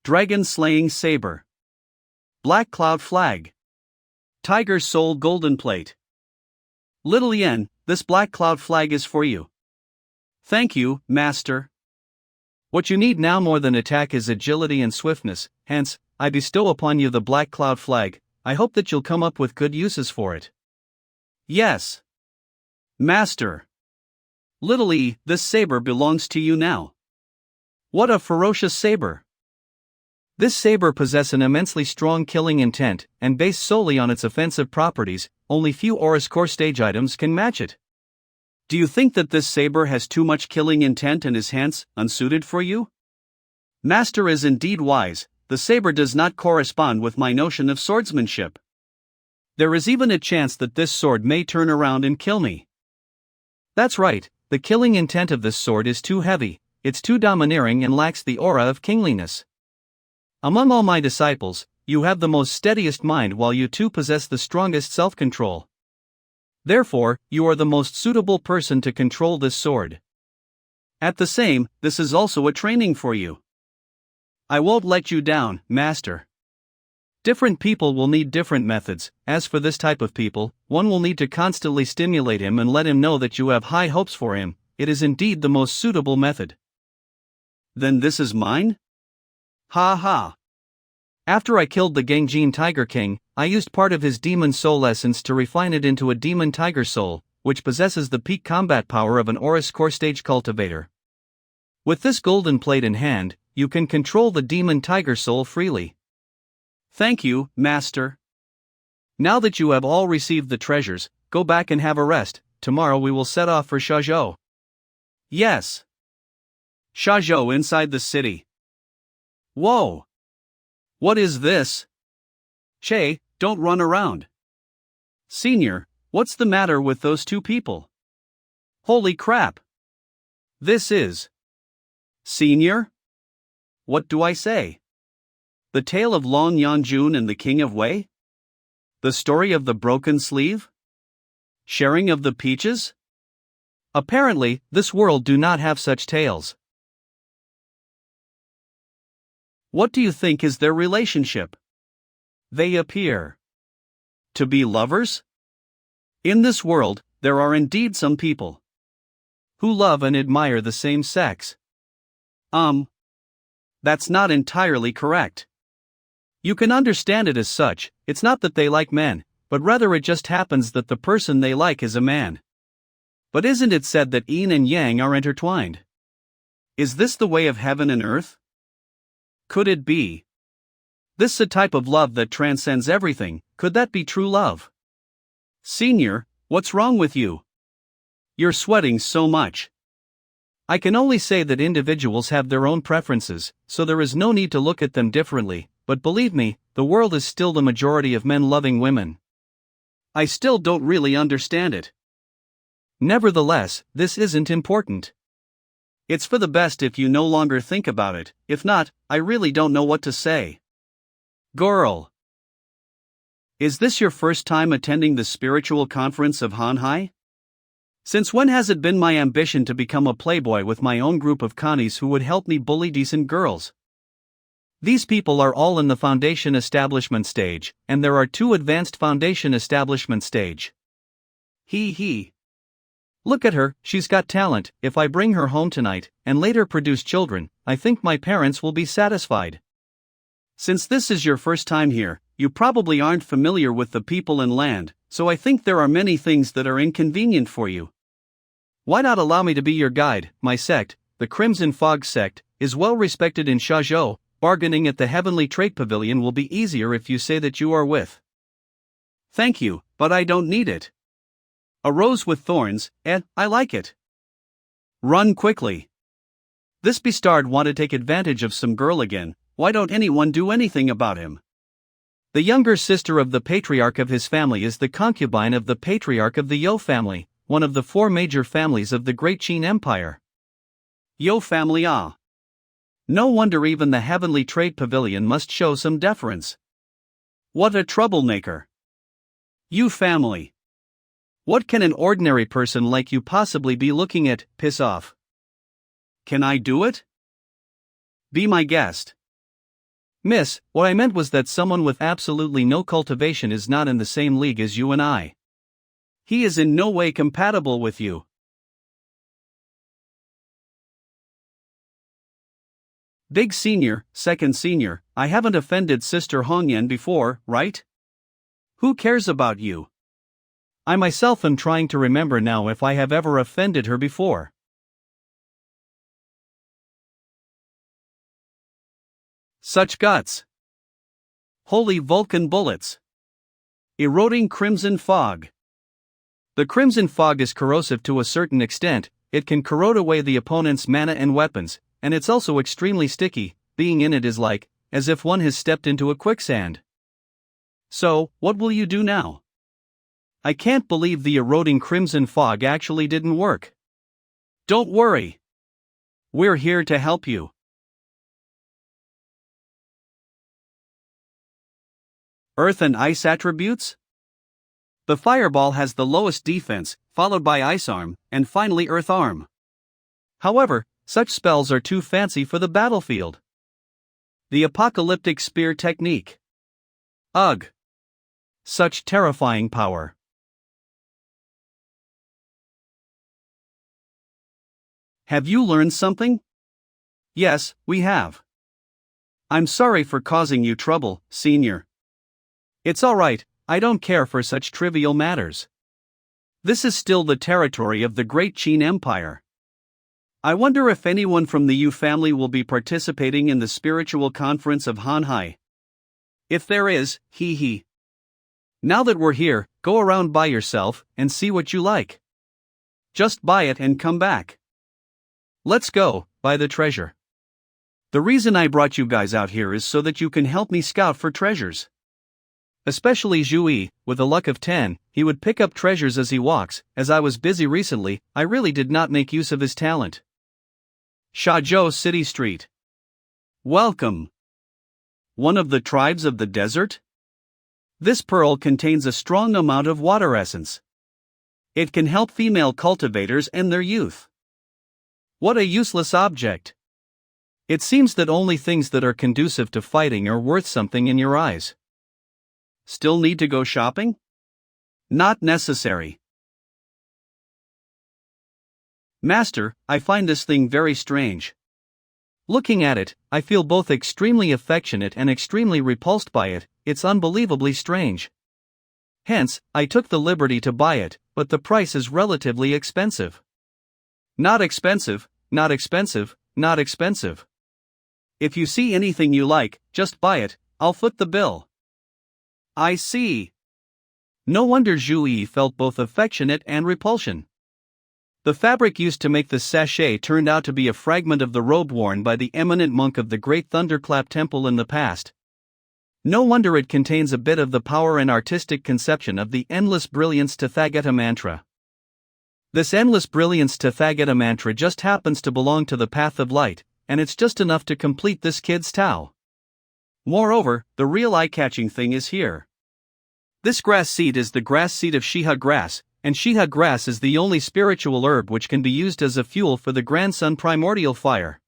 Dragon Slaying Saber. Black Cloud Flag. Tiger Soul Golden Plate. Little Yen, this Black Cloud Flag is for you. Thank you, master. What you need now more than attack is agility and swiftness, hence, I bestow upon you the Black Cloud Flag. I hope that you'll come up with good uses for it. Yes. Master. Little E, this saber belongs to you now. What a ferocious saber. This saber possesses an immensely strong killing intent, and based solely on its offensive properties, only few Aurus core stage items can match it. Do you think that this saber has too much killing intent and is hence unsuited for you? Master is indeed wise, the saber does not correspond with my notion of swordsmanship. There is even a chance that this sword may turn around and kill me. That's right, the killing intent of this sword is too heavy, it's too domineering and lacks the aura of kingliness. Among all my disciples, you have the most steadiest mind while you too possess the strongest self-control. Therefore, you are the most suitable person to control this sword. At the same, this is also a training for you. I won't let you down, master. Different people will need different methods. As for this type of people, one will need to constantly stimulate him and let him know that you have high hopes for him. It is indeed the most suitable method. Then this is mine? Ha ha. After I killed the Gengjin Tiger King, I used part of his demon soul essence to refine it into a demon tiger soul, which possesses the peak combat power of an Aurus core stage cultivator. With this golden plate in hand, you can control the demon tiger soul freely. Thank you, master. Now that you have all received the treasures, go back and have a rest. Tomorrow we will set off for Shazhou. Yes. Shazhou inside the city. Whoa! What is this? Che, don't run around. Senior, what's the matter with those two people? Holy crap! This is... Senior? What do I say? The tale of Long Yanjun and the King of Wei? The story of the broken sleeve? Sharing of the peaches? Apparently, this world do not have such tales. What do you think is their relationship? They appear to be lovers? In this world, there are indeed some people who love and admire the same sex. That's not entirely correct. You can understand it as such, it's not that they like men, but rather it just happens that the person they like is a man. But isn't it said that yin and yang are intertwined? Is this the way of heaven and earth? Could it be? This a type of love that transcends everything, could that be true love? Senior, what's wrong with you? You're sweating so much. I can only say that individuals have their own preferences, so there is no need to look at them differently, but believe me, the world is still the majority of men loving women. I still don't really understand it. Nevertheless, this isn't important. It's for the best if you no longer think about it, if not, I really don't know what to say. Girl. Is this your first time attending the spiritual conference of Hanhai? Since when has it been my ambition to become a playboy with my own group of connies who would help me bully decent girls? These people are all in the foundation establishment stage, and there are 2 advanced foundation establishment stage. He. Look at her, she's got talent. If I bring her home tonight, and later produce children, I think my parents will be satisfied. Since this is your first time here, you probably aren't familiar with the people and land, so I think there are many things that are inconvenient for you. Why not allow me to be your guide? My sect, the Crimson Fog sect, is well respected in Shazhou. Bargaining at the Heavenly Trade Pavilion will be easier if you say that you are with. Thank you, but I don't need it. A rose with thorns, I like it. Run quickly. This bastard want to take advantage of some girl again. Why don't anyone do anything about him? The younger sister of the patriarch of his family is the concubine of the patriarch of the Yo family, one of the 4 major families of the Great Qin Empire. Yo family No wonder even the Heavenly Trade Pavilion must show some deference. What a troublemaker. You family. What can an ordinary person like you possibly be looking at? Piss off. Can I do it? Be my guest. Miss, what I meant was that someone with absolutely no cultivation is not in the same league as you and I. He is in no way compatible with you. Big senior, second senior, I haven't offended Sister Hongyan before, right? Who cares about you? I myself am trying to remember now if I have ever offended her before. Such guts. Holy Vulcan bullets. Eroding crimson fog. The crimson fog is corrosive to a certain extent, it can corrode away the opponent's mana and weapons, and it's also extremely sticky. Being in it is like, as if one has stepped into a quicksand. So, what will you do now? I can't believe the eroding crimson fog actually didn't work. Don't worry. We're here to help you. Earth and ice attributes? The fireball has the lowest defense, followed by ice arm, and finally earth arm. However, such spells are too fancy for the battlefield. The apocalyptic spear technique. Ugh. Such terrifying power. Have you learned something? Yes, we have. I'm sorry for causing you trouble, senior. It's alright, I don't care for such trivial matters. This is still the territory of the Great Qin Empire. I wonder if anyone from the Yu family will be participating in the spiritual conference of Hanhai. If there is, hee. Now that we're here, go around by yourself and see what you like. Just buy it and come back. Let's go, buy the treasure. The reason I brought you guys out here is so that you can help me scout for treasures. Especially Zhui, with a luck of 10, he would pick up treasures as he walks. As I was busy recently, I really did not make use of his talent. Shazhou City Street. Welcome. One of the tribes of the desert? This pearl contains a strong amount of water essence. It can help female cultivators and their youth. What a useless object. It seems that only things that are conducive to fighting are worth something in your eyes. Still need to go shopping? Not necessary. Master, I find this thing very strange. Looking at it, I feel both extremely affectionate and extremely repulsed by it. It's unbelievably strange. Hence, I took the liberty to buy it, but the price is relatively expensive. Not expensive, not expensive. If you see anything you like, just buy it, I'll foot the bill. I see. No wonder Zhu Yi felt both affectionate and repulsion. The fabric used to make the sachet turned out to be a fragment of the robe worn by the eminent monk of the Great Thunderclap Temple in the past. No wonder it contains a bit of the power and artistic conception of the endless brilliance Tathagata mantra. This endless brilliance Tathagata mantra just happens to belong to the path of light, and it's just enough to complete this kid's Tao. Moreover, the real eye-catching thing is here. This grass seed is the grass seed of Shiha grass, and Shiha grass is the only spiritual herb which can be used as a fuel for the grandson primordial fire.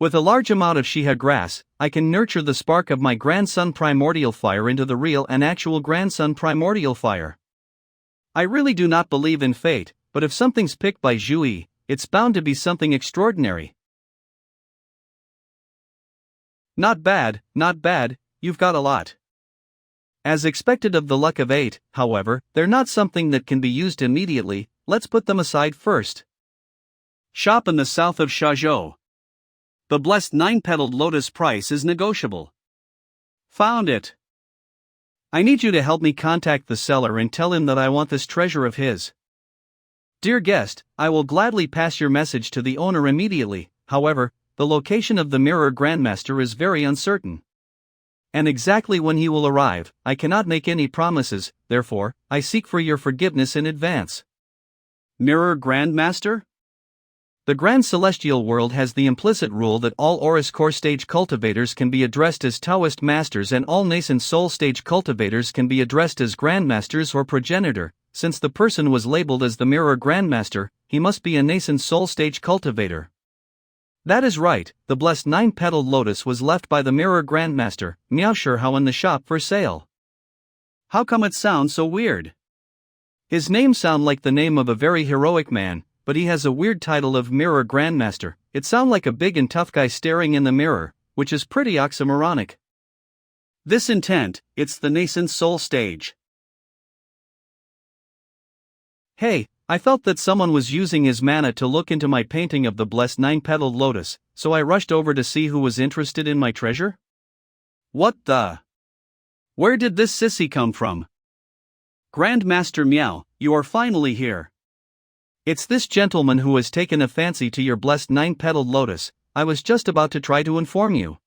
With a large amount of Shiha grass, I can nurture the spark of my grandson primordial fire into the real and actual grandson primordial fire. I really do not believe in fate, but if something's picked by Zhu Yi, it's bound to be something extraordinary. Not bad, you've got a lot. As expected of the luck of 8, however, they're not something that can be used immediately, let's put them aside first. Shop in the south of Shazhou. The blessed 9-petaled lotus price is negotiable. Found it. I need you to help me contact the seller and tell him that I want this treasure of his. Dear guest, I will gladly pass your message to the owner immediately, however, the location of the Mirror Grandmaster is very uncertain. And exactly when he will arrive, I cannot make any promises, therefore, I seek for your forgiveness in advance. Mirror Grandmaster? The Grand Celestial World has the implicit rule that all Aurus Core Stage cultivators can be addressed as Taoist Masters and all Nascent Soul Stage cultivators can be addressed as Grandmasters or Progenitor. Since the person was labeled as the Mirror Grandmaster, he must be a Nascent Soul Stage cultivator. That is right, the blessed 9-petaled lotus was left by the Mirror Grandmaster, Miao Shihao, in the shop for sale. How come it sounds so weird? His name sounds like the name of a very heroic man, but he has a weird title of Mirror Grandmaster. It sounds like a big and tough guy staring in the mirror, which is pretty oxymoronic. This intent, it's the Nascent Soul Stage. Hey, I felt that someone was using his mana to look into my painting of the blessed 9-petaled lotus, so I rushed over to see who was interested in my treasure. What the? Where did this sissy come from? Grandmaster Miao, you are finally here. It's this gentleman who has taken a fancy to your blessed 9-petaled lotus. I was just about to try to inform you.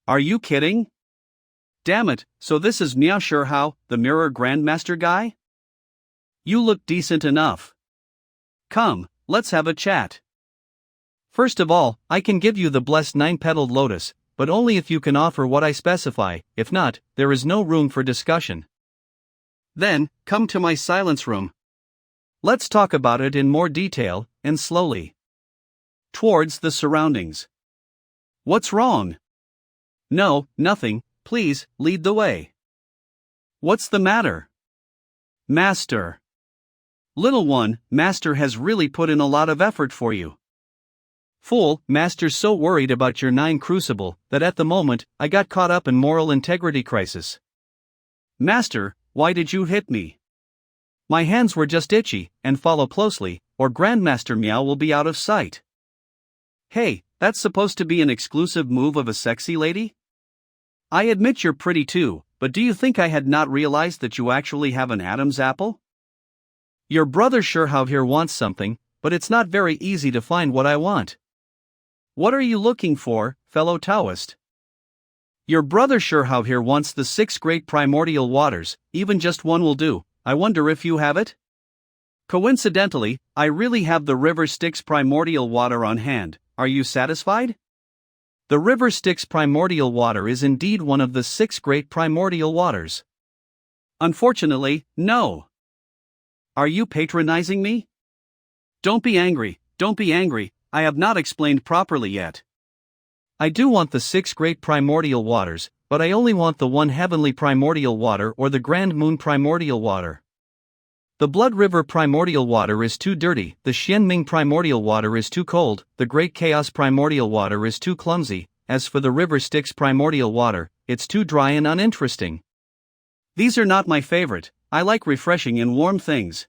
Are you kidding? Damn it, so this is Miao Shihao, the Mirror Grandmaster guy? You look decent enough. Come, let's have a chat. First of all, I can give you the blessed 9-petaled lotus, but only if you can offer what I specify. If not, there is no room for discussion. Then, come to my silence room. Let's talk about it in more detail, and slowly. Towards the surroundings. What's wrong? No, nothing, please, lead the way. What's the matter? Master. Little one, Master has really put in a lot of effort for you. Fool, Master's so worried about your 9 crucible, that at the moment, I got caught up in moral integrity crisis. Master, why did you hit me? My hands were just itchy, and follow closely, or Grandmaster Miao will be out of sight. Hey, that's supposed to be an exclusive move of a sexy lady? I admit you're pretty too, but do you think I had not realized that you actually have an Adam's apple? Your brother Shihao here wants something, but it's not very easy to find what I want. What are you looking for, fellow Taoist? Your brother Shihao here wants the 6 great primordial waters, even just one will do. I wonder if you have it? Coincidentally, I really have the River Styx primordial water on hand. Are you satisfied? The River Styx primordial water is indeed one of the 6 great primordial waters. Unfortunately, no. Are you patronizing me? Don't be angry, I have not explained properly yet. I do want the 6 great primordial waters, but I only want the one heavenly primordial water or the Grand Moon primordial water. The Blood River primordial water is too dirty, the Xianming primordial water is too cold, the Great Chaos primordial water is too clumsy, as for the River Styx primordial water, it's too dry and uninteresting. These are not my favorite, I like refreshing and warm things.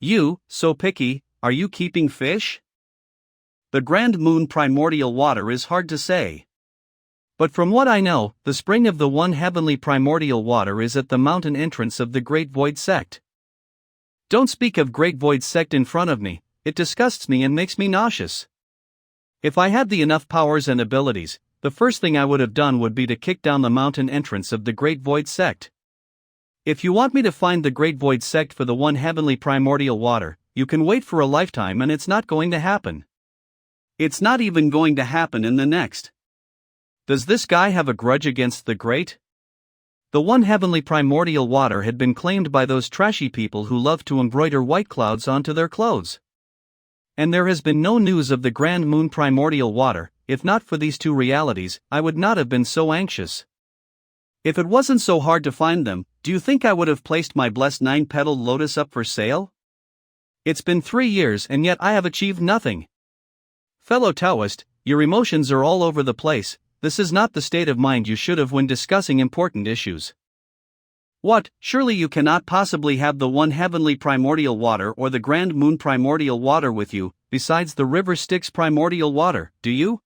You, so picky, are you keeping fish? The Grand Moon primordial water is hard to say. But from what I know, the spring of the one heavenly primordial water is at the mountain entrance of the Great Void Sect. Don't speak of Great Void Sect in front of me, it disgusts me and makes me nauseous. If I had the enough powers and abilities, the first thing I would have done would be to kick down the mountain entrance of the Great Void Sect. If you want me to find the Great Void Sect for the one heavenly primordial water, you can wait for a lifetime and it's not going to happen. It's not even going to happen in the next. Does this guy have a grudge against the Great? The one heavenly primordial water had been claimed by those trashy people who love to embroider white clouds onto their clothes. And there has been no news of the Grand Moon primordial water. If not for these two realities, I would not have been so anxious. If it wasn't so hard to find them, do you think I would have placed my blessed 9-petaled lotus up for sale? It's been 3 years and yet I have achieved nothing. Fellow Taoist, your emotions are all over the place. This is not the state of mind you should have when discussing important issues. What, surely you cannot possibly have the one heavenly primordial water or the Grand Moon primordial water with you, besides the River Styx primordial water, do you?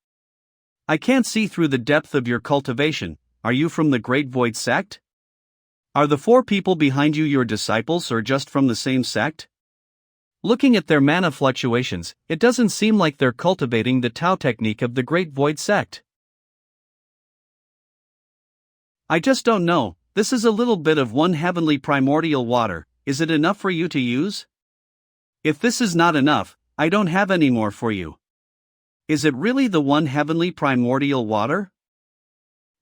I can't see through the depth of your cultivation. Are you from the Great Void Sect? Are the 4 people behind you your disciples or just from the same sect? Looking at their mana fluctuations, it doesn't seem like they're cultivating the Tao technique of the Great Void Sect. I just don't know, this is a little bit of one heavenly primordial water, is it enough for you to use? If this is not enough, I don't have any more for you. Is it really the one heavenly primordial water?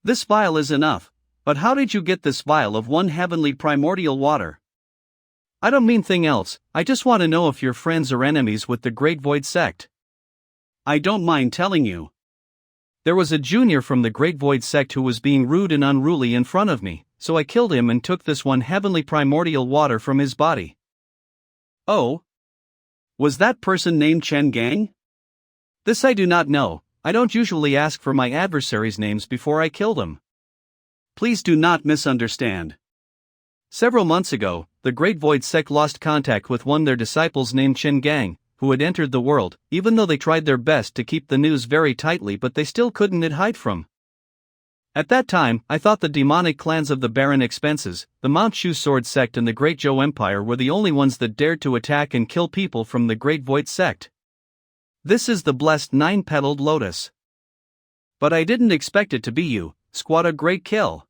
This vial is enough, but how did you get this vial of one heavenly primordial water? I don't mean thing else, I just want to know if you're friends or enemies with the Great Void Sect. I don't mind telling you. There was a junior from the Great Void Sect who was being rude and unruly in front of me, so I killed him and took this one heavenly primordial water from his body. Oh? Was that person named Chen Gang? This I do not know, I don't usually ask for my adversaries' names before I kill them. Please do not misunderstand. Several months ago, the Great Void Sect lost contact with one of their disciples named Chen Gang, who had entered the world, even though they tried their best to keep the news very tightly, but they still couldn't hide from. At that time, I thought the demonic clans of the Baron Expenses, the Mount Shu Sword Sect and the Great Zhou Empire were the only ones that dared to attack and kill people from the Great Void Sect. This is the blessed 9-petaled lotus. But I didn't expect it to be you, squad. A great kill.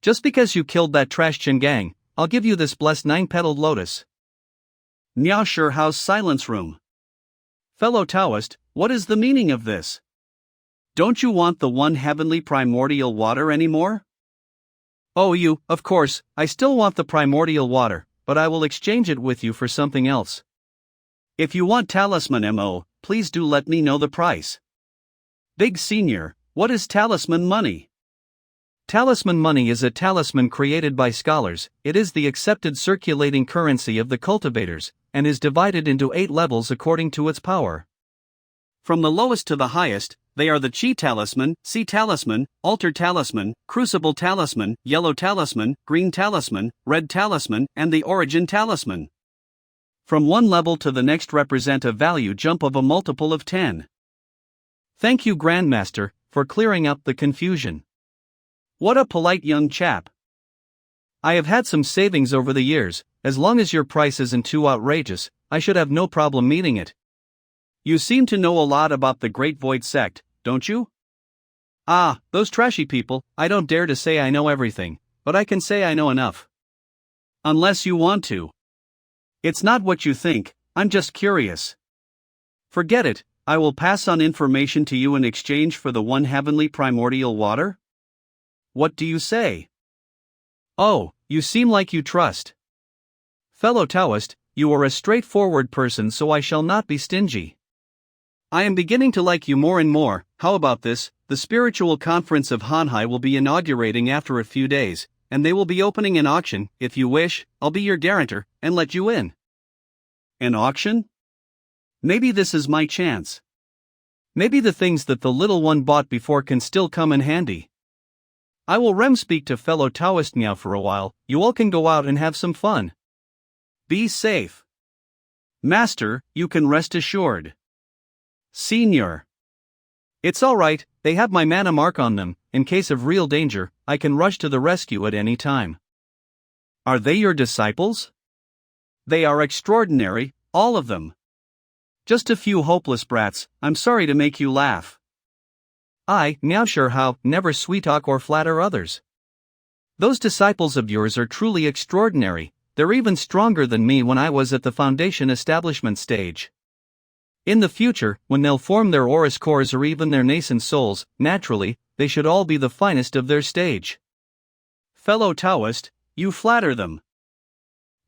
Just because you killed that trash Chen Gang, I'll give you this blessed 9-petaled lotus. Niao Shi Hao's silence room. Fellow Taoist, what is the meaning of this? Don't you want the one heavenly primordial water anymore? Oh, of course, I still want the primordial water, but I will exchange it with you for something else. If you want talisman MO, please do let me know the price. Big Senior, what is talisman money? Talisman money is a talisman created by scholars. It is the accepted circulating currency of the cultivators, and is divided into 8 levels according to its power. From the lowest to the highest, they are the Chi Talisman, Sea Talisman, Altar Talisman, Crucible Talisman, Yellow Talisman, Green Talisman, Red Talisman, and the Origin Talisman. From one level to the next represent a value jump of a multiple of 10. Thank you, Grandmaster, for clearing up the confusion. What a polite young chap. I have had some savings over the years. As long as your price isn't too outrageous, I should have no problem meeting it. You seem to know a lot about the Great Void Sect, don't you? Ah, those trashy people. I don't dare to say I know everything, but I can say I know enough. Unless you want to. It's not what you think, I'm just curious. Forget it, I will pass on information to you in exchange for the one heavenly primordial water? What do you say? Oh, you seem like you trust. Fellow Taoist, you are a straightforward person, so I shall not be stingy. I am beginning to like you more and more. How about this? The spiritual conference of Hanhai will be inaugurating after a few days, and they will be opening an auction. If you wish, I'll be your guarantor, and let you in. An auction? Maybe this is my chance. Maybe the things that the little one bought before can still come in handy. I will speak to fellow Taoist Miao for a while. You all can go out and have some fun. Be safe. Master, you can rest assured. Senior. It's alright, they have my mana mark on them. In case of real danger, I can rush to the rescue at any time. Are they your disciples? They are extraordinary, all of them. Just a few hopeless brats, I'm sorry to make you laugh. I, meow sure how, never sweet talk or flatter others. Those disciples of yours are truly extraordinary, they're even stronger than me when I was at the foundation establishment stage. In the future, when they'll form their Oris cores or even their nascent souls, naturally, they should all be the finest of their stage. Fellow Taoist, you flatter them.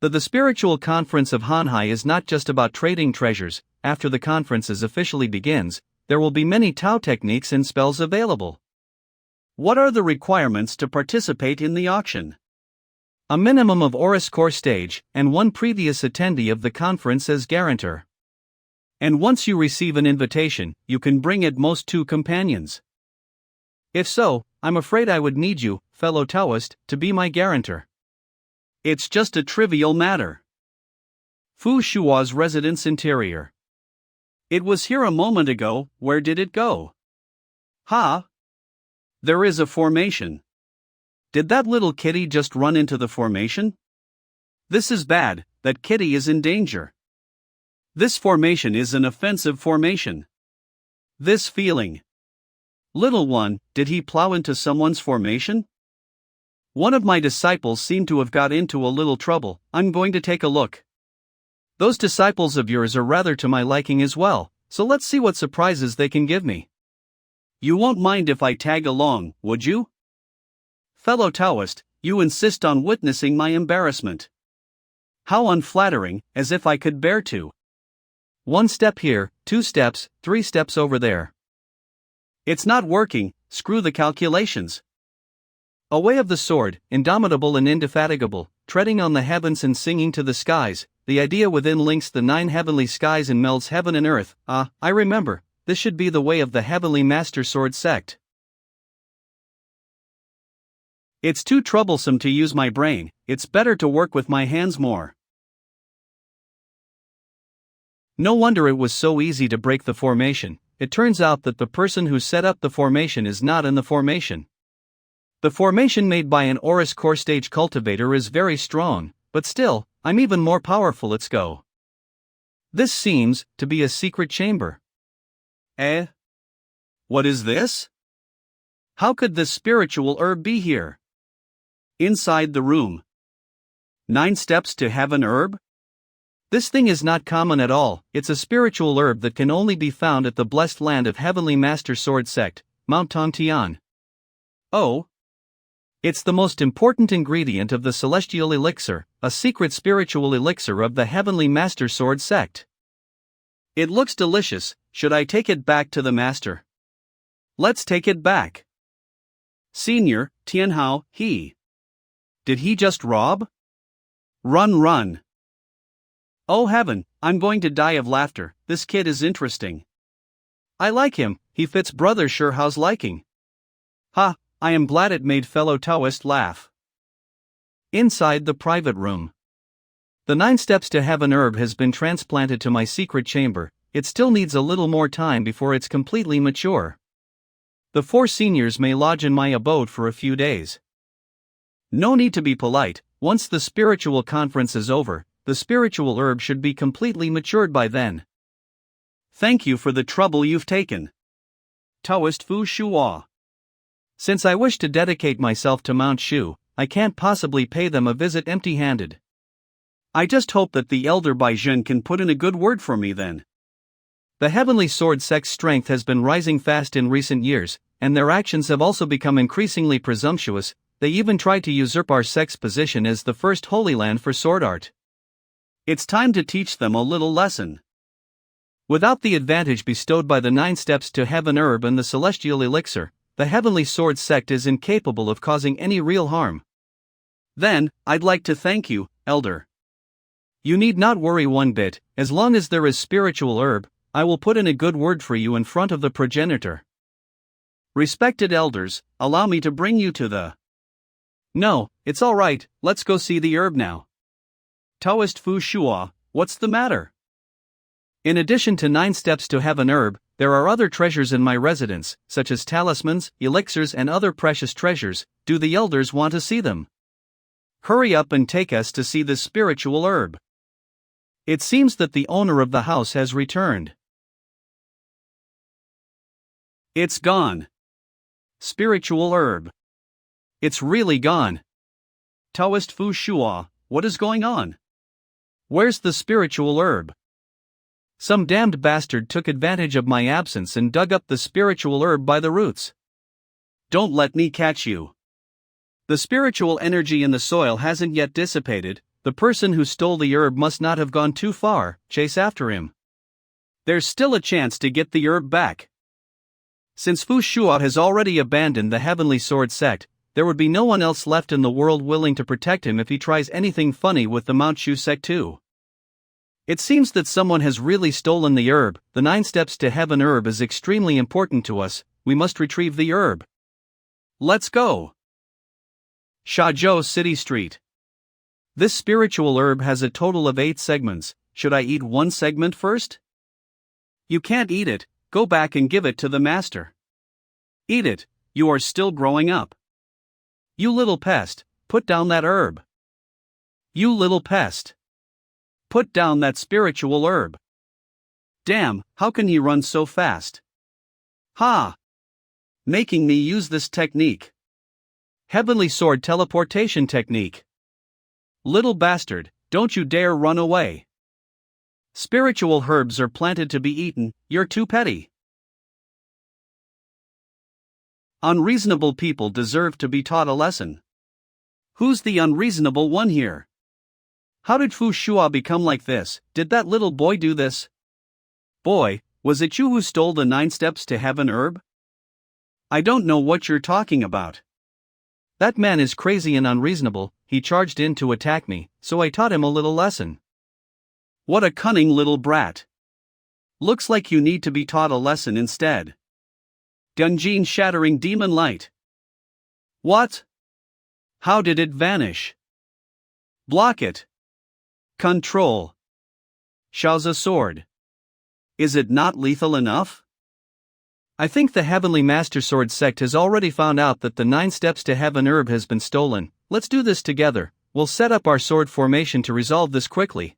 The spiritual conference of Hanhai is not just about trading treasures. After the conference officially begins, there will be many Tao techniques and spells available. What are the requirements to participate in the auction? A minimum of Oris core stage, and one previous attendee of the conference as guarantor. And once you receive an invitation, you can bring at most 2 companions. If so, I'm afraid I would need you, fellow Taoist, to be my guarantor. It's just a trivial matter. Fu Shua's residence interior. It was here a moment ago, where did it go? Ha! There is a formation. Did that little kitty just run into the formation? This is bad, that kitty is in danger. This formation is an offensive formation. This feeling. Little one, did he plow into someone's formation? One of my disciples seemed to have got into a little trouble. I'm going to take a look. Those disciples of yours are rather to my liking as well, so let's see what surprises they can give me. You won't mind if I tag along, would you? Fellow Taoist, you insist on witnessing my embarrassment. How unflattering, as if I could bear to. 1 step here, 2 steps, 3 steps over there. It's not working, screw the calculations. A way of the sword, indomitable and indefatigable, treading on the heavens and singing to the skies, the idea within links the 9 heavenly skies and melds heaven and earth. I remember, this should be the way of the Heavenly Master Sword sect. It's too troublesome to use my brain, it's better to work with my hands more. No wonder it was so easy to break the formation. It turns out that the person who set up the formation is not in the formation. The formation made by an Oris core stage cultivator is very strong, but still, I'm even more powerful. Let's go. This seems to be a secret chamber. What is this? How could this spiritual herb be here? Inside the room. 9 steps to heaven herb? This thing is not common at all, it's a spiritual herb that can only be found at the blessed land of Heavenly Master Sword sect, Mount Tongtian. Oh. It's the most important ingredient of the celestial elixir, a secret spiritual elixir of the Heavenly Master Sword sect. It looks delicious, should I take it back to the master? Let's take it back. Senior, Tianhao, he. Did he just rob? Run. Oh heaven, I'm going to die of laughter, this kid is interesting. I like him, he fits brother Shuhao's liking. Ha, I am glad it made fellow Taoist laugh. Inside the private room. The 9 steps to heaven herb has been transplanted to my secret chamber, it still needs a little more time before it's completely mature. The 4 seniors may lodge in my abode for a few days. No need to be polite, once the spiritual conference is over, the spiritual herb should be completely matured by then. Thank you for the trouble you've taken. Taoist Fu Shua. Since I wish to dedicate myself to Mount Shu, I can't possibly pay them a visit empty-handed. I just hope that the elder Baizhen can put in a good word for me then. The Heavenly Sword sect's strength has been rising fast in recent years, and their actions have also become increasingly presumptuous. They even tried to usurp our sect's position as the first holy land for sword art. It's time to teach them a little lesson. Without the advantage bestowed by the 9 steps to heaven herb and the celestial elixir, the Heavenly Sword sect is incapable of causing any real harm. Then, I'd like to thank you, Elder. You need not worry one bit, as long as there is spiritual herb, I will put in a good word for you in front of the progenitor. Respected elders, allow me to bring you to the... No, it's alright, let's go see the herb now. Taoist Fu Shua, what's the matter? In addition to 9 steps to heaven herb, There are other treasures in my residence, such as talismans, elixirs, and other precious treasures. Do the elders want to see them? Hurry up and take us to see this spiritual herb. It seems that the owner of the house has returned. It's gone. Spiritual herb. It's really gone. Taoist Fu Shua, what is going on? Where's the spiritual herb? Some damned bastard took advantage of my absence and dug up the spiritual herb by the roots. Don't let me catch you. The spiritual energy in the soil hasn't yet dissipated. The person who stole the herb must not have gone too far. Chase after him. There's still a chance to get the herb back. Since Fu Shua has already abandoned the Heavenly Sword sect, there would be no one else left in the world willing to protect him if he tries anything funny with the Mount Shu sect too. It seems that someone has really stolen the herb. The 9 steps to heaven herb is extremely important to us. We must retrieve the herb. Let's go. Shazhou City Street. This spiritual herb has a total of 8 segments. Should I eat one segment first? You can't eat it. Go back and give it to the master. Eat it. You are still growing up. You little pest, put down that herb. You little pest. Put down that spiritual herb. Damn, how can he run so fast? Ha! Making me use this technique. Heavenly Sword teleportation technique. Little bastard, don't you dare run away. Spiritual herbs are planted to be eaten, you're too petty. Unreasonable people deserve to be taught a lesson. Who's the unreasonable one here? How did Fu Shua become like this? Did that little boy do this? Boy, was it you who stole the 9 steps to heaven herb? I don't know what you're talking about. That man is crazy and unreasonable. He charged in to attack me, so I taught him a little lesson. What a cunning little brat. Looks like you need to be taught a lesson instead. Dunjin shattering demon light. What? How did it vanish? Block it. Control. Shaoza sword. Is it not lethal enough? I think the Heavenly Master Sword sect has already found out that the 9 steps to heaven herb has been stolen. Let's do this together. We'll set up our sword formation to resolve this quickly.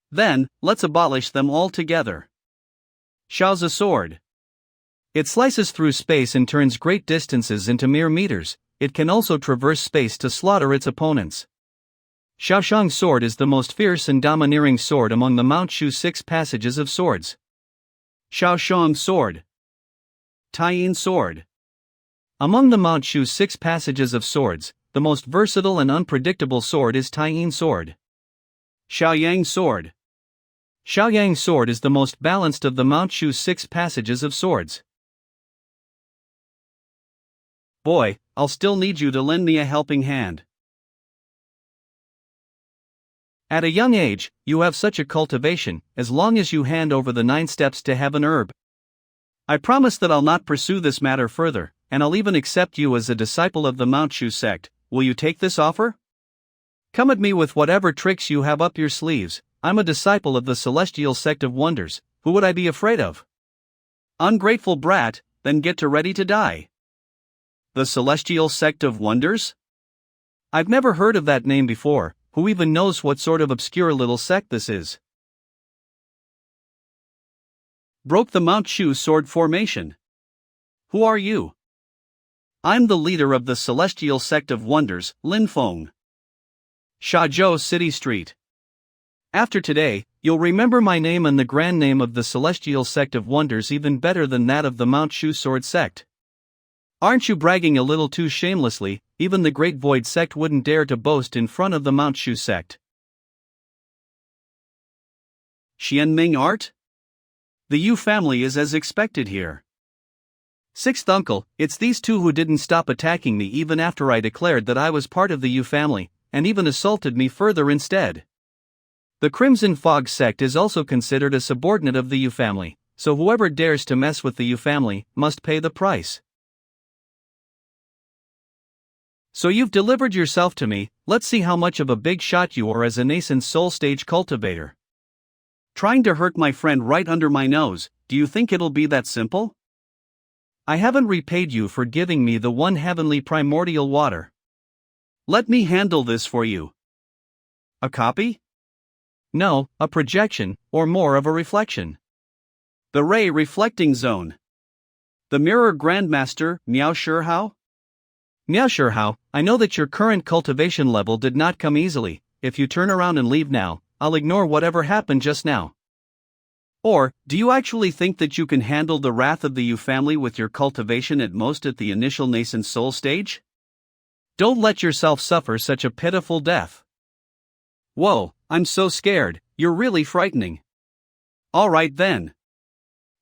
Then, let's abolish them all together. Shaoza sword. It slices through space and turns great distances into mere meters. It can also traverse space to slaughter its opponents. Shaoshang sword is the most fierce and domineering sword among the Mount Shu 6 passages of swords. Shaoshang sword. Taiyin sword. Among the Mount Shu 6 passages of swords, the most versatile and unpredictable sword is Taiyin sword. Xiaoyang sword. Xiaoyang sword is the most balanced of the Mount Shu 6 passages of swords. Boy, I'll still need you to lend me a helping hand. At a young age, you have such a cultivation, as long as you hand over the 9 steps to heaven herb. I promise that I'll not pursue this matter further, and I'll even accept you as a disciple of the Mount Shu sect. Will you take this offer? Come at me with whatever tricks you have up your sleeves. I'm a disciple of the Celestial Sect of Wonders. Who would I be afraid of? Ungrateful brat, then get ready to die. The Celestial Sect of Wonders? I've never heard of that name before. Who even knows what sort of obscure little sect this is? Broke the Mount Shu sword formation. Who are you? I'm the leader of the Celestial Sect of Wonders, Lin Feng. Shazhou City Street. After today, you'll remember my name and the grand name of the Celestial Sect of Wonders even better than that of the Mount Shu sword sect. Aren't you bragging a little too shamelessly? Even the Great Void sect wouldn't dare to boast in front of the Mount Shu sect. Xianming art? The Yu family is as expected here. 6th uncle, it's these two who didn't stop attacking me even after I declared that I was part of the Yu family, and even assaulted me further instead. The Crimson Fog sect is also considered a subordinate of the Yu family, so whoever dares to mess with the Yu family must pay the price. So you've delivered yourself to me. Let's see how much of a big shot you are as a nascent soul stage cultivator. Trying to hurt my friend right under my nose, Do you think it'll be that simple? I haven't repaid you for giving me the one heavenly primordial water. Let me handle this for you. A copy? No, a projection, or more of a reflection. The ray reflecting zone. The mirror Grandmaster, Miao Shihao? Miao Shihao, I know that your current cultivation level did not come easily. If you turn around and leave now, I'll ignore whatever happened just now. Or, do you actually think that you can handle the wrath of the Yu family with your cultivation at most at the initial nascent soul stage? Don't let yourself suffer such a pitiful death. Whoa, I'm so scared, you're really frightening. Alright then.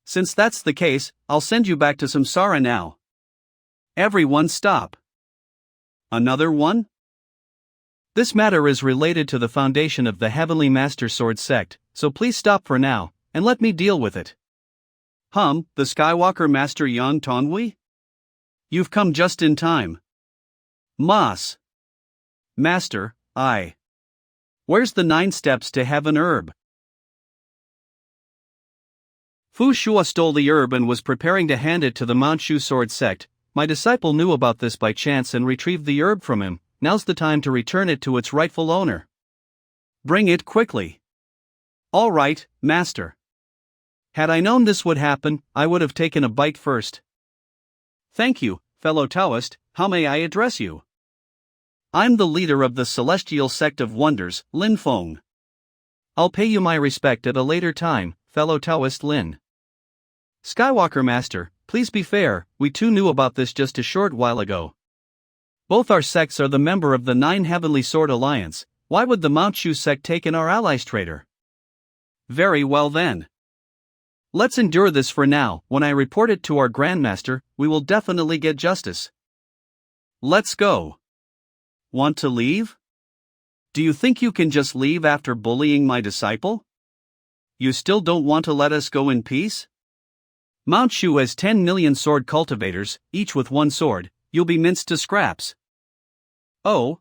Since that's the case, I'll send you back to Samsara now. Everyone stop. Another one? This matter is related to the foundation of the Heavenly Master Sword sect, so please stop for now, and let me deal with it. The Skywalker Master Yan Tongwei? You've come just in time. Mas. Master, Where's the 9 steps to heaven herb? Fu Shua stole the herb and was preparing to hand it to the Manchu sword sect. My disciple knew about this by chance and retrieved the herb from him. Now's the time to return it to its rightful owner. Bring it quickly. All right, Master. Had I known this would happen, I would have taken a bite first. Thank you, fellow Taoist. How may I address you? I'm the leader of the Celestial Sect of Wonders, Lin Feng. I'll pay you my respect at a later time, fellow Taoist Lin. Skywalker Master, please be fair, we too knew about this just a short while ago. Both our sects are the member of the 9 Heavenly Sword Alliance. Why would the Mount Shu sect take in our allies, traitor? Very well then. Let's endure this for now. When I report it to our Grandmaster, we will definitely get justice. Let's go. Want to leave? Do you think you can just leave after bullying my disciple? You still don't want to let us go in peace? Mount Shu has 10 million sword cultivators, each with 1 sword. You'll be minced to scraps. Oh?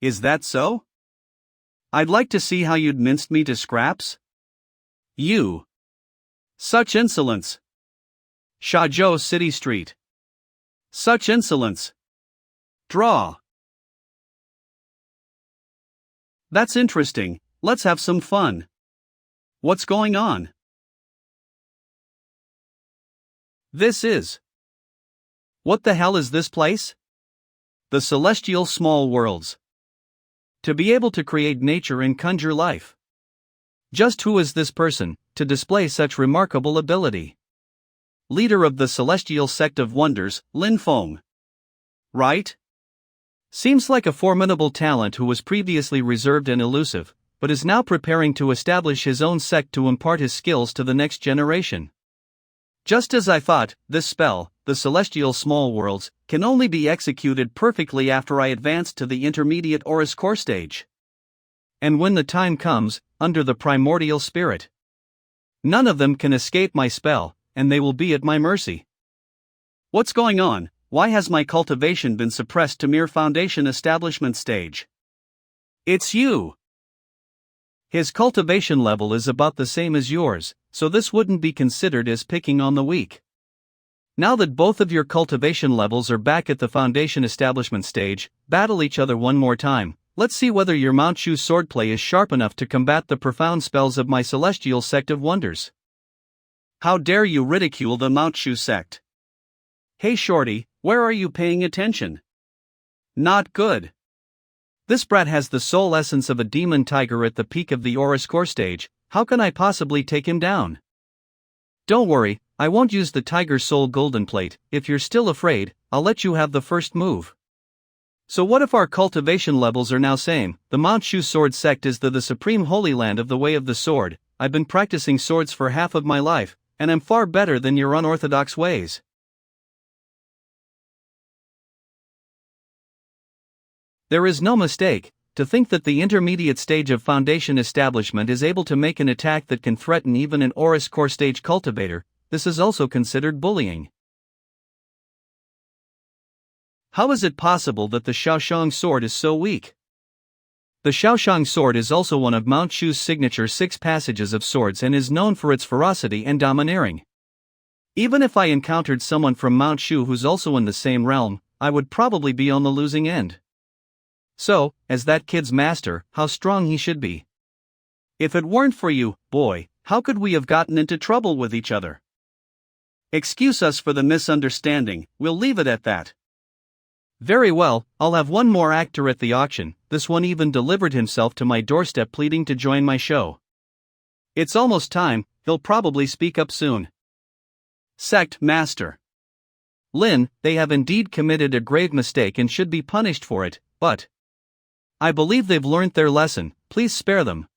Is that so? I'd like to see how you'd minced me to scraps. You. Such insolence. Shazhou City Street. Such insolence. Draw. That's interesting, let's have some fun. What's going on? This is. What the hell is this place? The Celestial Small Worlds. To be able to create nature and conjure life. Just who is this person, to display such remarkable ability? Leader of the Celestial Sect of Wonders, Lin Feng. Right? Seems like a formidable talent who was previously reserved and elusive, but is now preparing to establish his own sect to impart his skills to the next generation. Just as I thought, this spell, the Celestial Small Worlds, can only be executed perfectly after I advance to the intermediate Aurus Core stage. And when the time comes, under the primordial spirit. None of them can escape my spell, and they will be at my mercy. What's going on? Why has my cultivation been suppressed to mere foundation establishment stage? It's you! His cultivation level is about the same as yours, so this wouldn't be considered as picking on the weak. Now that both of your cultivation levels are back at the foundation establishment stage, battle each other one more time. Let's see whether your Mount Shu swordplay is sharp enough to combat the profound spells of my Celestial Sect of Wonders. How dare you ridicule the Mount Shu sect? Hey shorty, where are you paying attention? Not good. This brat has the soul essence of a demon tiger at the peak of the Aurus Core stage. How can I possibly take him down? Don't worry, I won't use the Tiger Soul Golden Plate. If you're still afraid, I'll let you have the first move. So what if our cultivation levels are now same? The Mount Shu Sword Sect is the supreme holy land of the way of the sword. I've been practicing swords for half of my life, and I'm far better than your unorthodox ways. There is no mistake to think that the intermediate stage of foundation establishment is able to make an attack that can threaten even an Aurus Core stage cultivator. This is also considered bullying. How is it possible that the Shaoshang sword is so weak? The Shaoshang sword is also one of Mount Shu's signature 6 passages of swords and is known for its ferocity and domineering. Even if I encountered someone from Mount Shu who's also in the same realm, I would probably be on the losing end. So, as that kid's master, how strong he should be. If it weren't for you, boy, how could we have gotten into trouble with each other? Excuse us for the misunderstanding, we'll leave it at that. Very well, I'll have one more actor at the auction. This one even delivered himself to my doorstep pleading to join my show. It's almost time, he'll probably speak up soon. Sect Master Lin, they have indeed committed a grave mistake and should be punished for it, but I believe they've learnt their lesson, please spare them.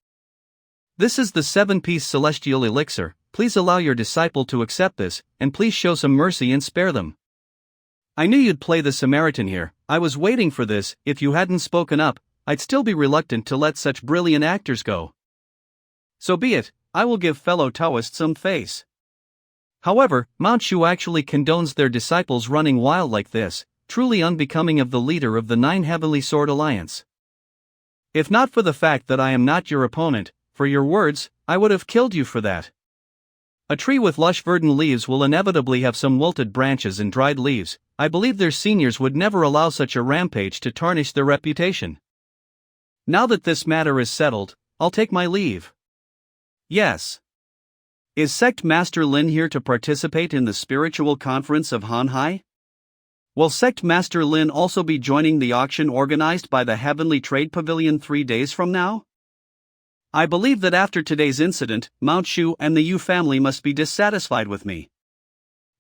This is the 7-piece celestial elixir, please allow your disciple to accept this, and please show some mercy and spare them. I knew you'd play the Samaritan here, I was waiting for this. If you hadn't spoken up, I'd still be reluctant to let such brilliant actors go. So be it, I will give fellow Taoists some face. However, Mount Shu actually condones their disciples running wild like this, truly unbecoming of the leader of the 9 Heavenly Sword Alliance. If not for the fact that I am not your opponent, for your words, I would have killed you for that. A tree with lush verdant leaves will inevitably have some wilted branches and dried leaves. I believe their seniors would never allow such a rampage to tarnish their reputation. Now that this matter is settled, I'll take my leave. Yes. Is Sect Master Lin here to participate in the spiritual conference of Hanhai? Will Sect Master Lin also be joining the auction organized by the Heavenly Trade Pavilion 3 days from now? I believe that after today's incident, Mount Shu and the Yu family must be dissatisfied with me.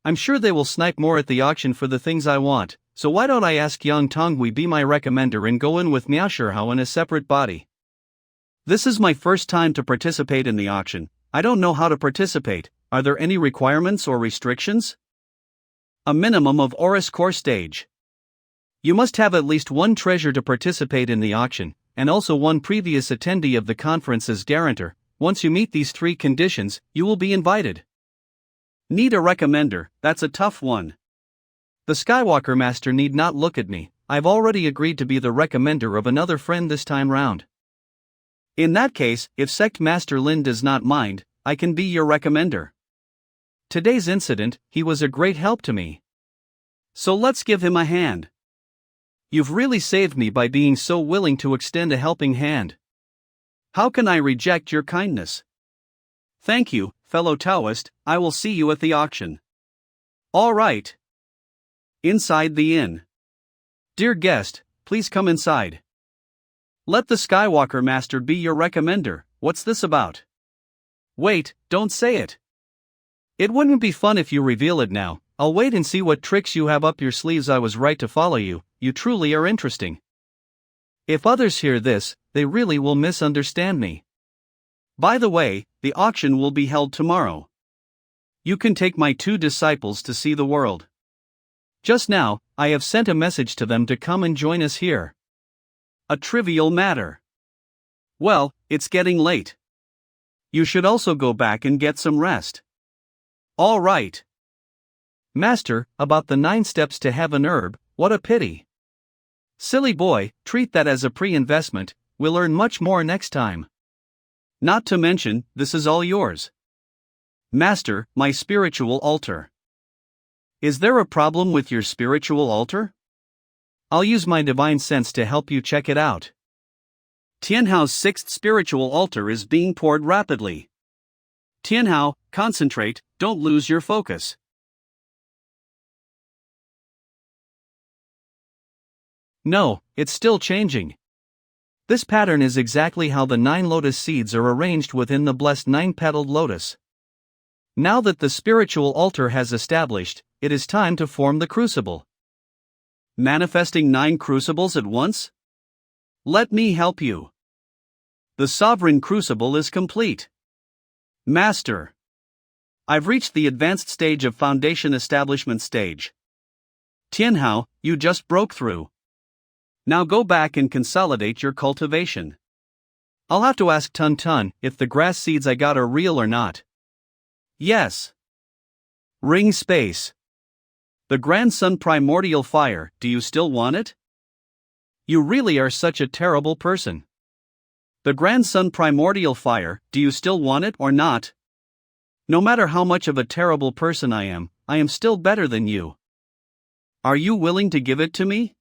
I'm sure they will snipe more at the auction for the things I want, so why don't I ask Yang Tonghui be my recommender and go in with Miao Shihao in a separate body? This is my first time to participate in the auction. I don't know how to participate. Are there any requirements or restrictions? A minimum of Oris Core stage. You must have at least 1 treasure to participate in the auction, and also 1 previous attendee of the conference as guarantor. Once you meet these 3 conditions, you will be invited. Need a recommender, that's a tough one. The Skywalker Master need not look at me, I've already agreed to be the recommender of another friend this time round. In that case, if Sect Master Lin does not mind, I can be your recommender. Today's incident, he was a great help to me. So let's give him a hand. You've really saved me by being so willing to extend a helping hand. How can I reject your kindness? Thank you, fellow Taoist, I will see you at the auction. All right. Inside the inn. Dear guest, please come inside. Let the Skywalker Master be your recommender. What's this about? Wait, don't say it. It wouldn't be fun if you reveal it now. I'll wait and see what tricks you have up your sleeves. I was right to follow you, you truly are interesting. If others hear this, they really will misunderstand me. By the way, the auction will be held tomorrow. You can take my 2 disciples to see the world. Just now, I have sent a message to them to come and join us here. A trivial matter. Well, it's getting late. You should also go back and get some rest. All right. Master, about the 9 steps to heaven herb, what a pity. Silly boy, treat that as a pre-investment, we'll earn much more next time. Not to mention, this is all yours. Master, my spiritual altar. Is there a problem with your spiritual altar? I'll use my divine sense to help you check it out. Tianhao's 6th spiritual altar is being poured rapidly. Tianhao, concentrate, don't lose your focus. No, it's still changing. This pattern is exactly how the 9 lotus seeds are arranged within the blessed 9-petaled lotus. Now that the spiritual altar has established, it is time to form the crucible. Manifesting 9 crucibles at once? Let me help you. The sovereign crucible is complete. Master. I've reached the advanced stage of foundation establishment stage. Tianhao, you just broke through. Now go back and consolidate your cultivation. I'll have to ask Tun Tun if the grass seeds I got are real or not. Yes. Ring space. The grandson primordial fire, do you still want it? You really are such a terrible person. The grandson primordial fire, do you still want it or not? No matter how much of a terrible person I am still better than you. Are you willing to give it to me?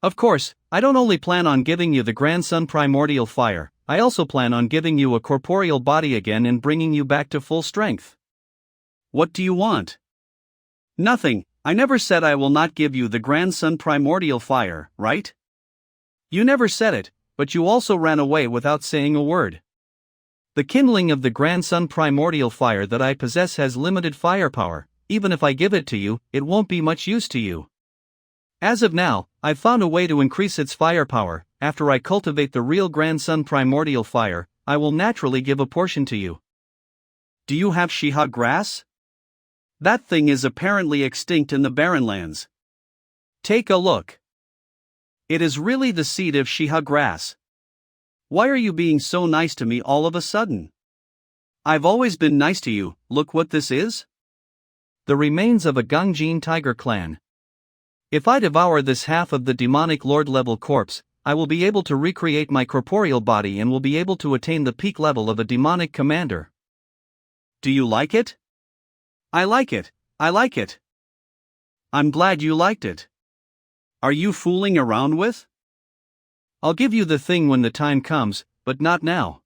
Of course, I don't only plan on giving you the grandson primordial fire, I also plan on giving you a corporeal body again and bringing you back to full strength. What do you want? Nothing, I never said I will not give you the grandson primordial fire, right? You never said it, but you also ran away without saying a word. The kindling of the grandson primordial fire that I possess has limited firepower. Even if I give it to you, it won't be much use to you. As of now, I've found a way to increase its firepower. After I cultivate the real grandson primordial fire, I will naturally give a portion to you. Do you have Shiha grass? That thing is apparently extinct in the barren lands. Take a look. It is really the seed of Shiha grass. Why are you being so nice to me all of a sudden? I've always been nice to you. Look what this is. The remains of a Gangjin tiger clan. If I devour this half of the demonic lord level corpse, I will be able to recreate my corporeal body and will be able to attain the peak level of a demonic commander. Do you like it? I like it, I like it. I'm glad you liked it. Are you fooling around with? I'll give you the thing when the time comes, but not now.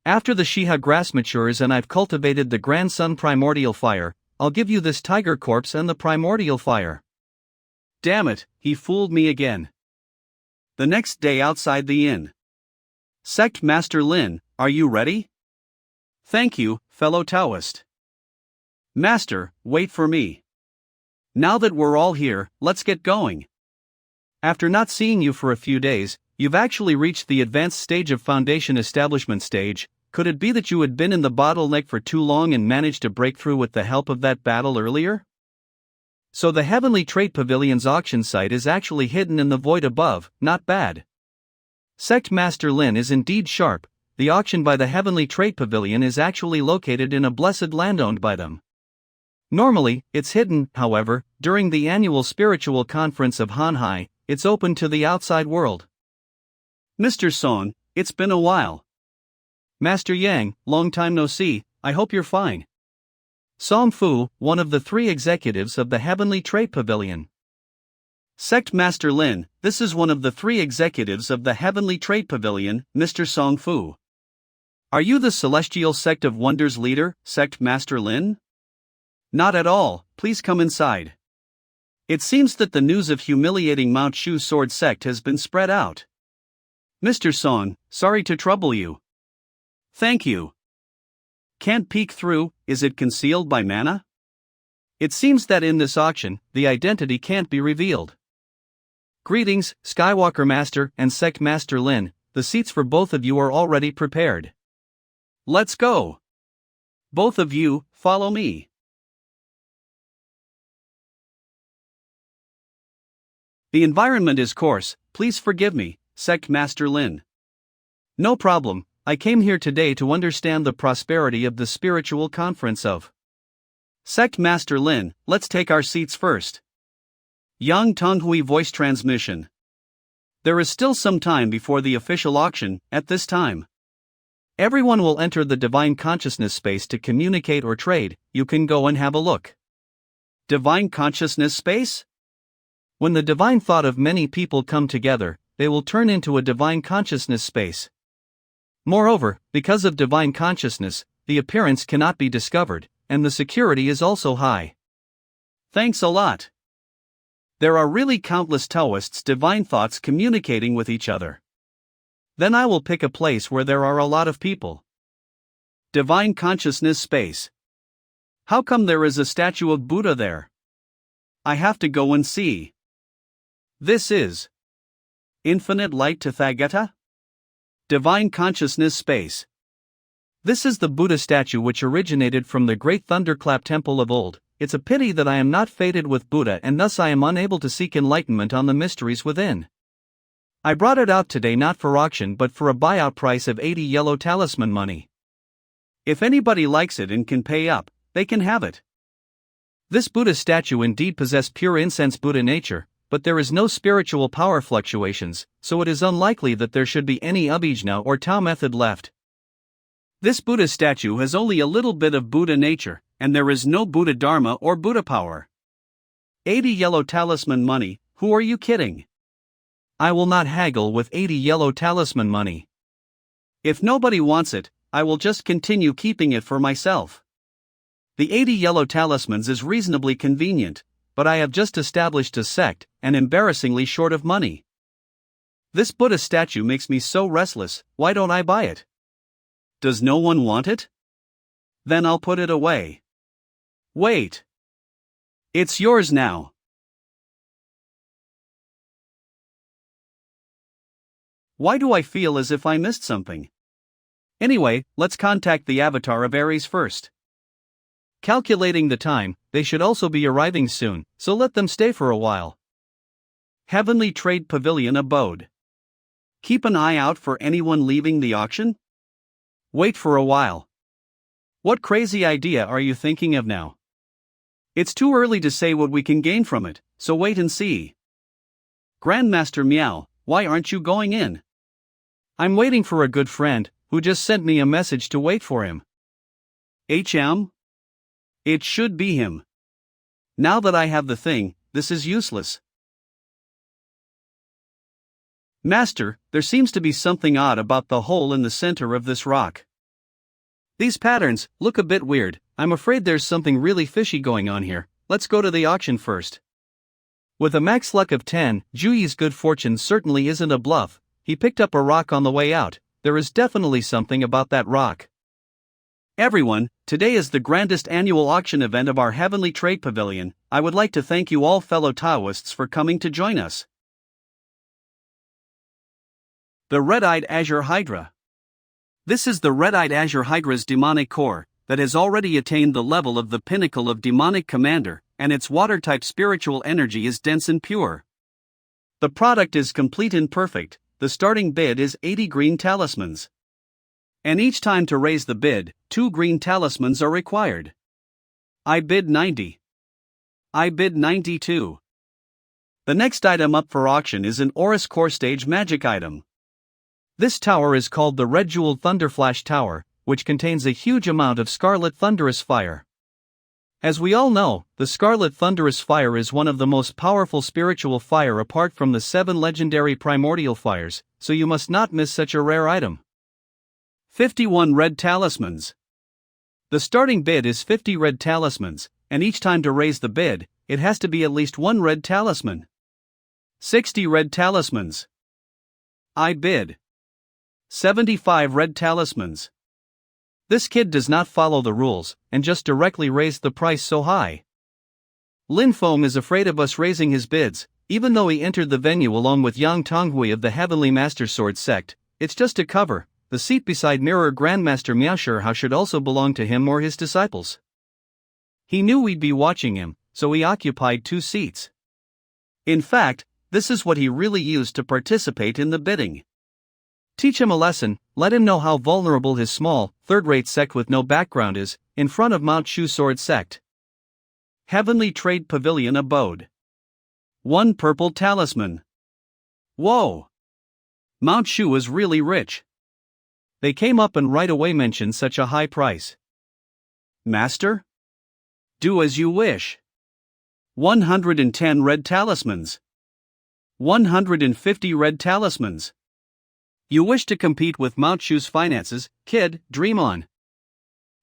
After the Shiha grass matures and I've cultivated the grandson primordial fire, I'll give you this tiger corpse and the primordial fire. Damn it, he fooled me again. The next day outside the inn. Sect Master Lin, are you ready? Thank you, fellow Taoist. Master, wait for me. Now that we're all here, let's get going. After not seeing you for a few days, you've actually reached the advanced stage of foundation establishment stage. Could it be that you had been in the bottleneck for too long and managed to break through with the help of that battle earlier? So the Heavenly Trade Pavilion's auction site is actually hidden in the void above, not bad. Sect Master Lin is indeed sharp. The auction by the Heavenly Trade Pavilion is actually located in a blessed land owned by them. Normally, it's hidden, however, during the annual spiritual conference of Hanhai, it's open to the outside world. Mr. Song, it's been a while. Master Yang, long time no see, I hope you're fine. Song Fu, one of the 3 executives of the Heavenly Trade Pavilion. Sect Master Lin, this is one of the 3 executives of the Heavenly Trade Pavilion, Mr. Song Fu. Are you the Celestial Sect of Wonders leader, Sect Master Lin? Not at all, please come inside. It seems that the news of humiliating Mount Shu Sword Sect has been spread out. Mr. Song, sorry to trouble you. Thank you. Can't peek through, is it concealed by mana? It seems that in this auction, the identity can't be revealed. Greetings, Skywalker Master and Sect Master Lin, the seats for both of you are already prepared. Let's go. Both of you, follow me. The environment is coarse, please forgive me, Sect Master Lin. No problem. I came here today to understand the prosperity of the spiritual conference of Sect Master Lin. Let's take our seats first. Yang Tonghui voice transmission. There is still some time before the official auction. At this time, everyone will enter the divine consciousness space to communicate or trade. You can go and have a look. Divine consciousness space? When the divine thought of many people come together, they will turn into a divine consciousness space. Moreover, because of divine consciousness, the appearance cannot be discovered, and the security is also high. Thanks a lot. There are really countless Taoists' divine thoughts communicating with each other. Then I will pick a place where there are a lot of people. Divine consciousness space. How come there is a statue of Buddha there? I have to go and see. This is Infinite Light Tathagata? Divine Consciousness Space. This is the Buddha statue which originated from the great thunderclap temple of old. It's a pity that I am not fated with Buddha and thus I am unable to seek enlightenment on the mysteries within. I brought it out today not for auction but for a buyout price of 80 yellow talisman money. If anybody likes it and can pay up, they can have it. This Buddha statue indeed possessed pure incense Buddha nature, but there is no spiritual power fluctuations, so it is unlikely that there should be any Abhijna or Tao method left. This Buddha statue has only a little bit of Buddha nature, and there is no Buddha Dharma or Buddha power. 80 yellow talisman money, who are you kidding? I will not haggle with 80 yellow talisman money. If nobody wants it, I will just continue keeping it for myself. The 80 yellow talismans is reasonably convenient, but I have just established a sect, and embarrassingly short of money. This Buddha statue makes me so restless, why don't I buy it? Does no one want it? Then I'll put it away. Wait. It's yours now. Why do I feel as if I missed something? Anyway, let's contact the avatar of Aries first. Calculating the time, they should also be arriving soon, so let them stay for a while. Heavenly Trade Pavilion abode. Keep an eye out for anyone leaving the auction? Wait for a while. What crazy idea are you thinking of now? It's too early to say what we can gain from it, so wait and see. Grandmaster Meow, why aren't you going in? I'm waiting for a good friend, who just sent me a message to wait for him. HM? It should be him. Now that I have the thing, this is useless. Master, there seems to be something odd about the hole in the center of this rock. These patterns look a bit weird. I'm afraid there's something really fishy going on here. Let's go to the auction first. With a max luck of 10, Juyi's good fortune certainly isn't a bluff. He picked up a rock on the way out. There is definitely something about that rock. Everyone, today is the grandest annual auction event of our Heavenly Trade Pavilion. I would like to thank you all fellow Taoists for coming to join us. The Red-Eyed Azure Hydra. This is the Red-Eyed Azure Hydra's demonic core, that has already attained the level of the pinnacle of demonic commander, and its water-type spiritual energy is dense and pure. The product is complete and perfect. The starting bid is 80 green talismans. And each time to raise the bid, 2 green talismans are required. I bid 90. I bid 92. The next item up for auction is an Aurus Core Stage magic item. This tower is called the Red Jeweled Thunderflash Tower, which contains a huge amount of scarlet thunderous fire. As we all know, the scarlet thunderous fire is one of the most powerful spiritual fire apart from the 7 legendary primordial fires, so you must not miss such a rare item. 51 red talismans. The starting bid is 50 red talismans, and each time to raise the bid, it has to be at least 1 red talisman. 60 red talismans. I bid 75 red talismans. This kid does not follow the rules, and just directly raised the price so high. Lin Feng is afraid of us raising his bids, even though he entered the venue along with Yang Tonghui of the Heavenly Master Sword sect. It's just a cover. The seat beside Mirror Grandmaster Miaoshirhao should also belong to him or his disciples. He knew we'd be watching him, so he occupied 2 seats. In fact, this is what he really used to participate in the bidding. Teach him a lesson, let him know how vulnerable his small, third-rate sect with no background is, in front of Mount Shu Sword sect. Heavenly Trade Pavilion abode. 1 purple talisman. Whoa! Mount Shu is really rich. They came up and right away mentioned such a high price. Master? Do as you wish. 110 red talismans. 150 red talismans. You wish to compete with Mount Shu's finances, kid, dream on.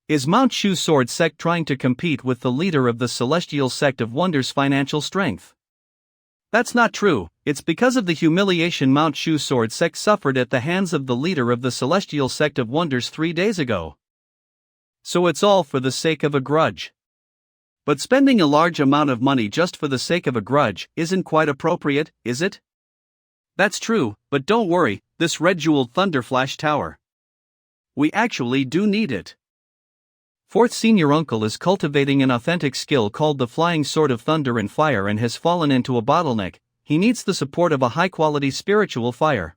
Is Mount Shu Sword sect trying to compete with the leader of the Celestial Sect of Wonder's financial strength? That's not true. It's because of the humiliation Mount Shu Sword sect suffered at the hands of the leader of the Celestial Sect of Wonders 3 days ago. So it's all for the sake of a grudge. But spending a large amount of money just for the sake of a grudge isn't quite appropriate, is it? That's true, but don't worry, this Red Jeweled Thunderflash Tower. We actually do need it. 4th Senior Uncle is cultivating an authentic skill called the Flying Sword of Thunder and Fire and has fallen into a bottleneck. He needs the support of a high-quality spiritual fire.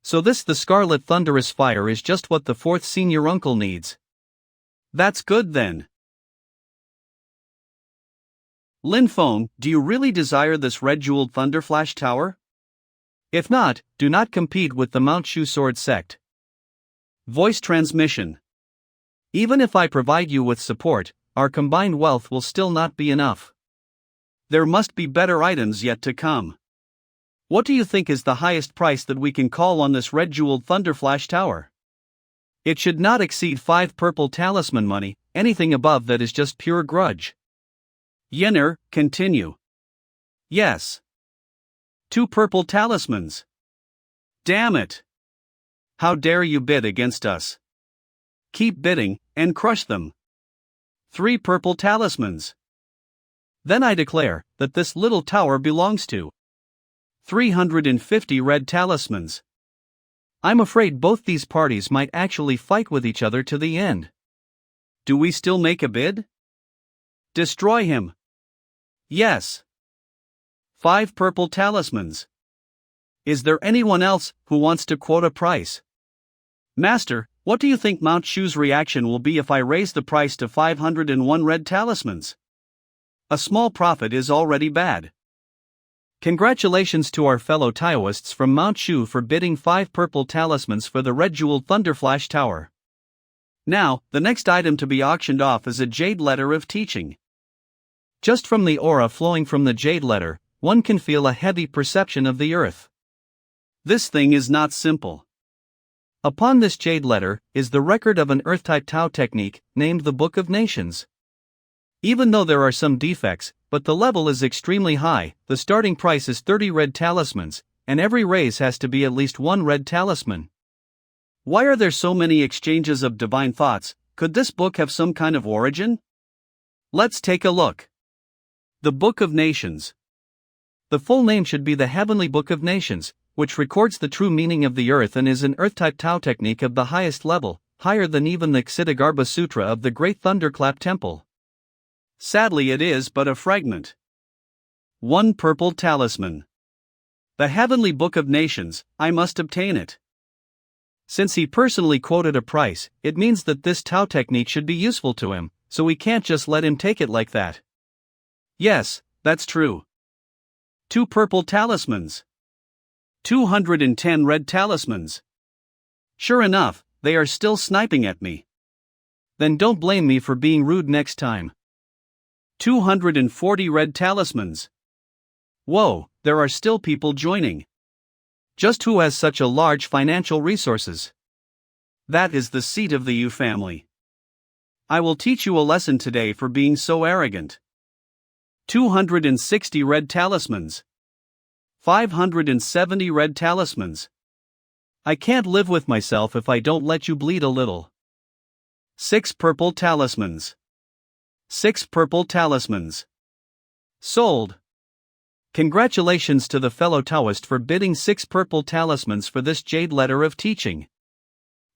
So the Scarlet Thunderous Fire is just what the 4th Senior Uncle needs. That's good then. Lin Feng, do you really desire this red jeweled Thunderflash Tower? If not, do not compete with the Mount Shu Sword sect. Voice transmission. Even if I provide you with support, our combined wealth will still not be enough. There must be better items yet to come. What do you think is the highest price that we can call on this red jeweled Thunderflash Tower? It should not exceed 5 purple talisman money, anything above that is just pure grudge. Yenner, continue. Yes. 2 purple talismans. Damn it. How dare you bid against us? Keep bidding, and crush them. 3 purple talismans. Then I declare that this little tower belongs to 350 red talismans. I'm afraid both these parties might actually fight with each other to the end. Do we still make a bid? Destroy him. Yes. 5 purple talismans. Is there anyone else who wants to quote a price? Master, what do you think Mount Shu's reaction will be if I raise the price to 501 red talismans? A small profit is already bad. Congratulations to our fellow Taoists from Mount Shu for bidding 5 purple talismans for the red jeweled Thunderflash Tower. Now, the next item to be auctioned off is a jade letter of teaching. Just from the aura flowing from the jade letter, one can feel a heavy perception of the earth. This thing is not simple. Upon this jade letter is the record of an earth-type Tao technique named the Book of Nations. Even though there are some defects, but the level is extremely high, the starting price is 30 red talismans, and every raise has to be at least 1 red talisman. Why are there so many exchanges of divine thoughts? Could this book have some kind of origin? Let's take a look. The Book of Nations. The full name should be the Heavenly Book of Nations, which records the true meaning of the earth and is an earth-type Tao technique of the highest level, higher than even the Ksitigarbha Sutra of the Great Thunderclap Temple. Sadly, it is but a fragment. 1 purple talisman. The Heavenly Book of Nations, I must obtain it. Since he personally quoted a price, it means that this Tao technique should be useful to him, so we can't just let him take it like that. Yes, that's true. 2 purple talismans. 210 red talismans. Sure enough, they are still sniping at me. Then don't blame me for being rude next time. 240 red talismans. Whoa, there are still people joining. Just who has such a large financial resources? That is the seat of the Yu family. I will teach you a lesson today for being so arrogant. 260 red talismans. 570 red talismans. I can't live with myself if I don't let you bleed a little. 6 purple talismans. 6 purple talismans. Sold. Congratulations to the fellow Taoist for bidding 6 purple talismans for this jade letter of teaching.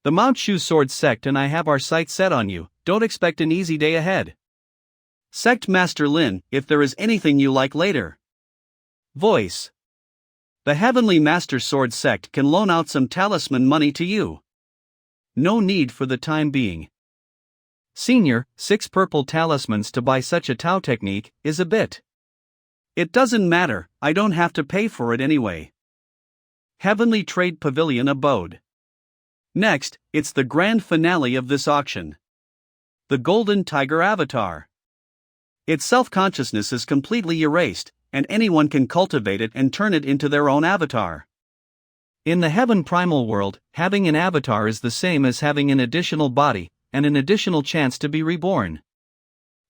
The Mount Shu Sword sect and I have our sights set on you, don't expect an easy day ahead. Sect Master Lin, if there is anything you like later. Voice. The Heavenly Master Sword sect can loan out some talisman money to you. No need for the time being. Senior, 6 purple talismans to buy such a Tao technique is a bit. It doesn't matter, I don't have to pay for it anyway. Heavenly Trade Pavilion Abode. Next, it's the grand finale of this auction. The Golden Tiger Avatar. Its self-consciousness is completely erased, and anyone can cultivate it and turn it into their own avatar. In the Heaven Primal world, having an avatar is the same as having an additional body, and an additional chance to be reborn.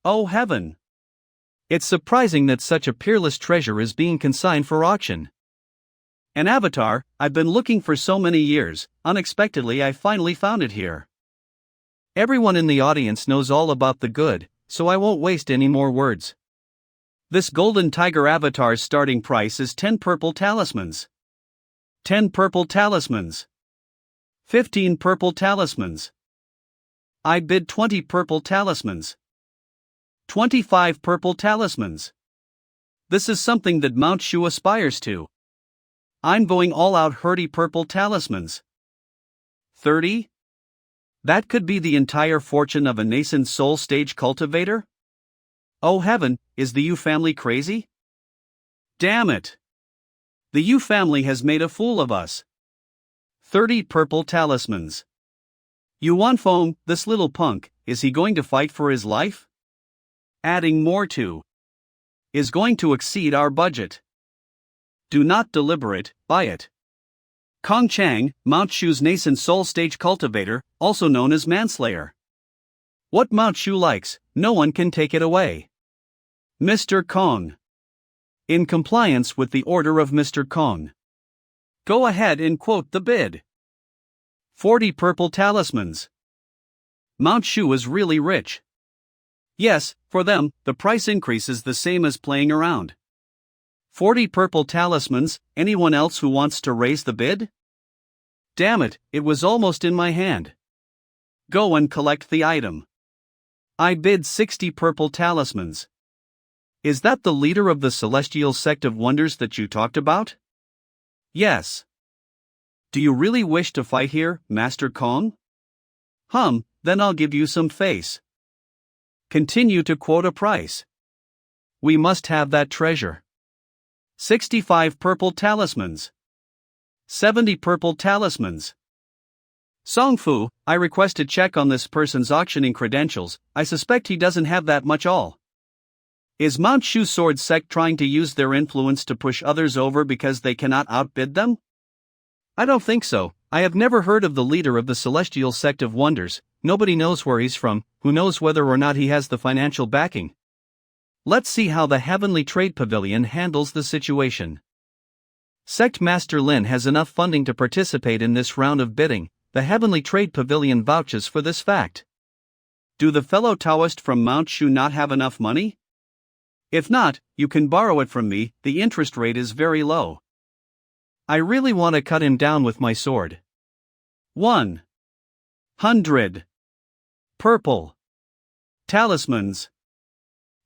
Oh heaven! It's surprising that such a peerless treasure is being consigned for auction. An avatar I've been looking for so many years, unexpectedly I finally found it here. Everyone in the audience knows all about the good, so I won't waste any more words. This Golden Tiger Avatar's starting price is 10 purple talismans. 10 purple talismans. 15 purple talismans. I bid 20 purple talismans. 25 purple talismans. This is something that Mount Shu aspires to. I'm going all out 30 purple talismans. 30? That could be the entire fortune of a nascent soul stage cultivator? Oh heaven, is the Yu family crazy? Damn it! The Yu family has made a fool of us. 30 purple talismans. Yuan Feng, this little punk, is he going to fight for his life? Adding more to is going to exceed our budget. Do not deliberate, buy it. Kong Chang, Mount Shu's nascent soul stage cultivator, also known as Manslayer. What Mount Shu likes, no one can take it away. Mr. Kong. In compliance with the order of Mr. Kong. Go ahead and quote the bid. 40 purple talismans. Mount Shu is really rich. Yes, for them, the price increase is the same as playing around. 40 purple talismans, anyone else who wants to raise the bid? Damn it, it was almost in my hand. Go and collect the item. I bid 60 purple talismans. Is that the leader of the celestial sect of wonders that you talked about? Yes. Do you really wish to fight here, Master Kong? Then I'll give you some face. Continue to quote a price. We must have that treasure. 65 purple talismans. 70 purple talismans. Song Fu, I request a check on this person's auctioning credentials. I suspect he doesn't have that much all. Is Mount Shu Sword Sect trying to use their influence to push others over because they cannot outbid them? I don't think so. I have never heard of the leader of the Celestial Sect of Wonders. Nobody knows where he's from, who knows whether or not he has the financial backing. Let's see how the Heavenly Trade Pavilion handles the situation. Sect Master Lin has enough funding to participate in this round of bidding. The Heavenly Trade Pavilion vouches for this fact. Do the fellow Taoist from Mount Shu not have enough money? If not, you can borrow it from me, the interest rate is very low. I really want to cut him down with my sword. 100 purple talismans.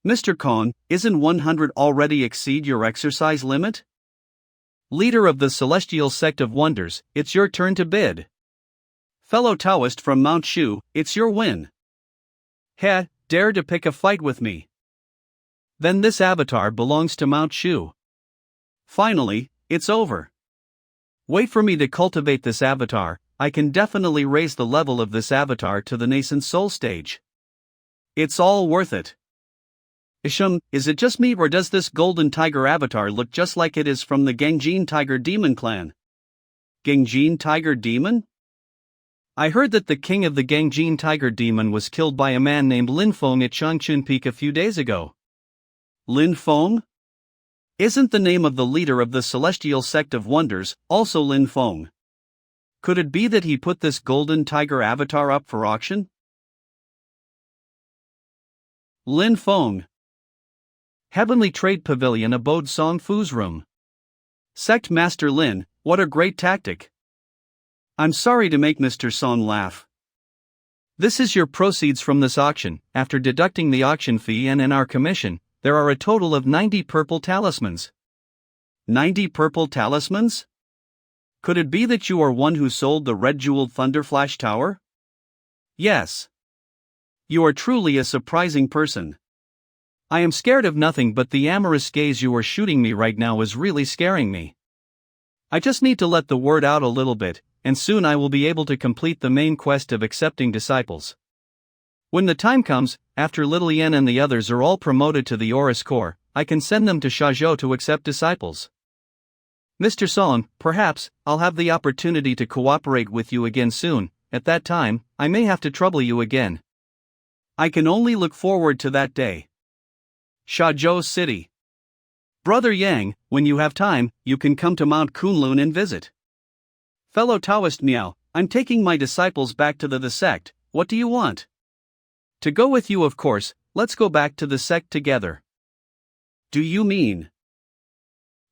Mr. Kong, isn't 100 already exceed your exercise limit? Leader of the Celestial Sect of Wonders, it's your turn to bid. Fellow Taoist from Mount Shu, it's your win. Dare to pick a fight with me. Then this avatar belongs to Mount Shu. Finally, it's over. Wait for me to cultivate this avatar. I can definitely raise the level of this avatar to the nascent soul stage. It's all worth it. Isham, is it just me or does this golden tiger avatar look just like it is from the Gengjin Tiger Demon clan? Gengjin Tiger Demon? I heard that the king of the Gengjin Tiger Demon was killed by a man named Lin Feng at Changchun Peak a few days ago. Lin Feng? Isn't the name of the leader of the Celestial Sect of Wonders also Lin Feng? Could it be that he put this golden tiger avatar up for auction? Lin Feng. Heavenly Trade Pavilion abode Song Fu's room. Sect Master Lin, what a great tactic. I'm sorry to make Mr. Song laugh. This is your proceeds from this auction. After deducting the auction fee and our commission, there are a total of 90 purple talismans. 90 purple talismans? Could it be that you are one who sold the red jeweled Thunderflash Tower? Yes. You are truly a surprising person. I am scared of nothing but the amorous gaze you are shooting me right now is really scaring me. I just need to let the word out a little bit, and soon I will be able to complete the main quest of accepting disciples. When the time comes, after Little Yen and the others are all promoted to the Oris Corps, I can send them to Shazhou to accept disciples. Mr. Song, perhaps, I'll have the opportunity to cooperate with you again soon. At that time, I may have to trouble you again. I can only look forward to that day. Shazhou City. Brother Yang, when you have time, you can come to Mount Kunlun and visit. Fellow Taoist Miao, I'm taking my disciples back to the sect. What do you want? To go with you, of course. Let's go back to the sect together. Do you mean?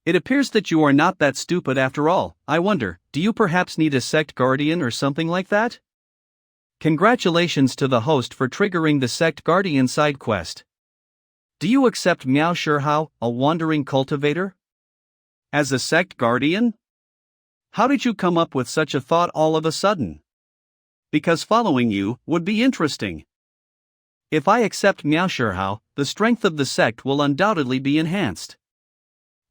It appears that you are not that stupid after all. I wonder, do you perhaps need a sect guardian or something like that? Congratulations to the host for triggering the sect guardian side quest. Do you accept Miao Shihao, a wandering cultivator? As a sect guardian? How did you come up with such a thought all of a sudden? Because following you would be interesting. If I accept Miao Shihao, the strength of the sect will undoubtedly be enhanced.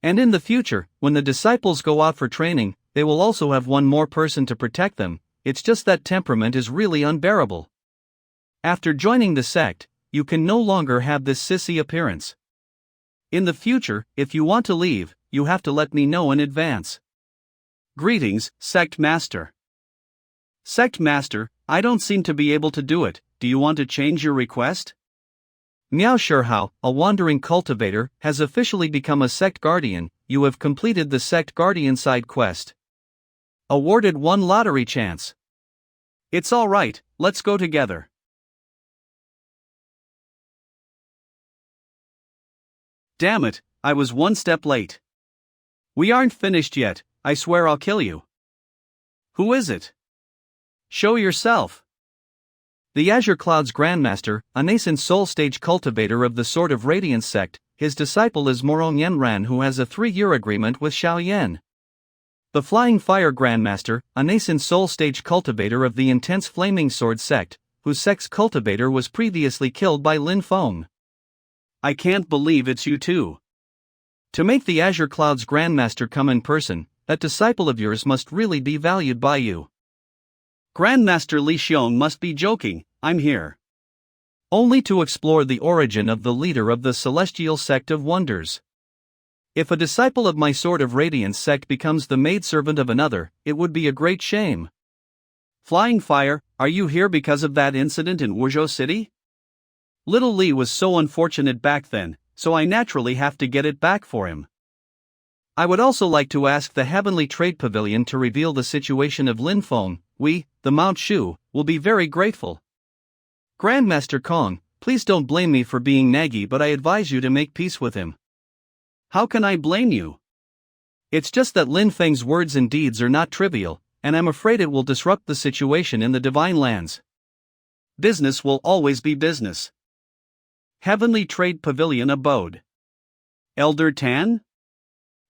And in the future, when the disciples go out for training, they will also have one more person to protect them. It's just that temperament is really unbearable. After joining the sect, you can no longer have this sissy appearance. In the future, if you want to leave, you have to let me know in advance. Greetings, Sect Master. Sect Master, I don't seem to be able to do it. Do you want to change your request? Miao Shihao, a wandering cultivator, has officially become a sect guardian. You have completed the sect guardian side quest. Awarded 1 lottery chance. It's alright, let's go together. Damn it, I was 1 step late. We aren't finished yet, I swear I'll kill you. Who is it? Show yourself. The Azure Cloud's Grandmaster, a nascent soul stage cultivator of the Sword of Radiance sect, his disciple is Morong Yenran, who has a 3-year agreement with Xiao Yan. The Flying Fire Grandmaster, a nascent soul stage cultivator of the Intense Flaming Sword sect, whose sect's cultivator was previously killed by Lin Feng. I can't believe it's you two. To make the Azure Cloud's Grandmaster come in person, that disciple of yours must really be valued by you. Grandmaster Li Xiong must be joking, I'm here. Only to explore the origin of the leader of the Celestial Sect of Wonders. If a disciple of my Sword of Radiance sect becomes the maidservant of another, it would be a great shame. Flying Fire, are you here because of that incident in Wuzhou City? Little Li was so unfortunate back then, so I naturally have to get it back for him. I would also like to ask the Heavenly Trade Pavilion to reveal the situation of Lin Feng. We, the Mount Shu, will be very grateful. Grandmaster Kong, please don't blame me for being naggy, but I advise you to make peace with him. How can I blame you? It's just that Lin Feng's words and deeds are not trivial, and I'm afraid it will disrupt the situation in the Divine Lands. Business will always be business. Heavenly Trade Pavilion Abode. Elder Tan?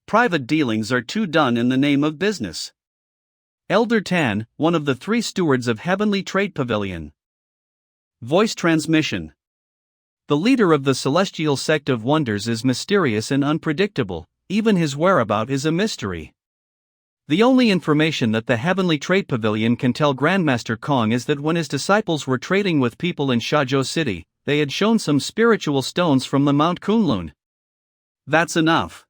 Private dealings are too done in the name of business. Elder Tan, one of the 3 stewards of Heavenly Trade Pavilion. Voice transmission. The leader of the Celestial Sect of Wonders is mysterious and unpredictable, even his whereabout is a mystery. The only information that the Heavenly Trade Pavilion can tell Grandmaster Kong is that when his disciples were trading with people in Shazhou City, they had shown some spiritual stones from the Mount Kunlun. That's enough.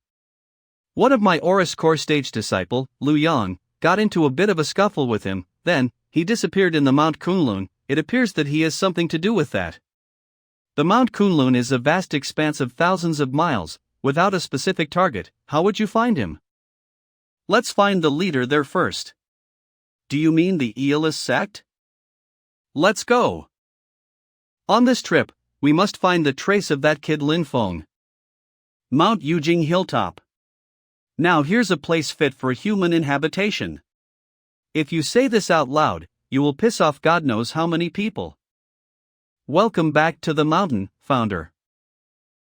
One of my Oris Core stage disciple, Lu Yang, got into a bit of a scuffle with him, then, he disappeared in the Mount Kunlun. It appears that he has something to do with that. The Mount Kunlun is a vast expanse of thousands of miles, without a specific target. How would you find him? Let's find the leader there first. Do you mean the Aeolus sect? Let's go. On this trip, we must find the trace of that kid Lin Feng. Mount Yujing Hilltop. Now here's a place fit for human inhabitation. If you say this out loud, you will piss off God knows how many people. Welcome back to the mountain, Founder.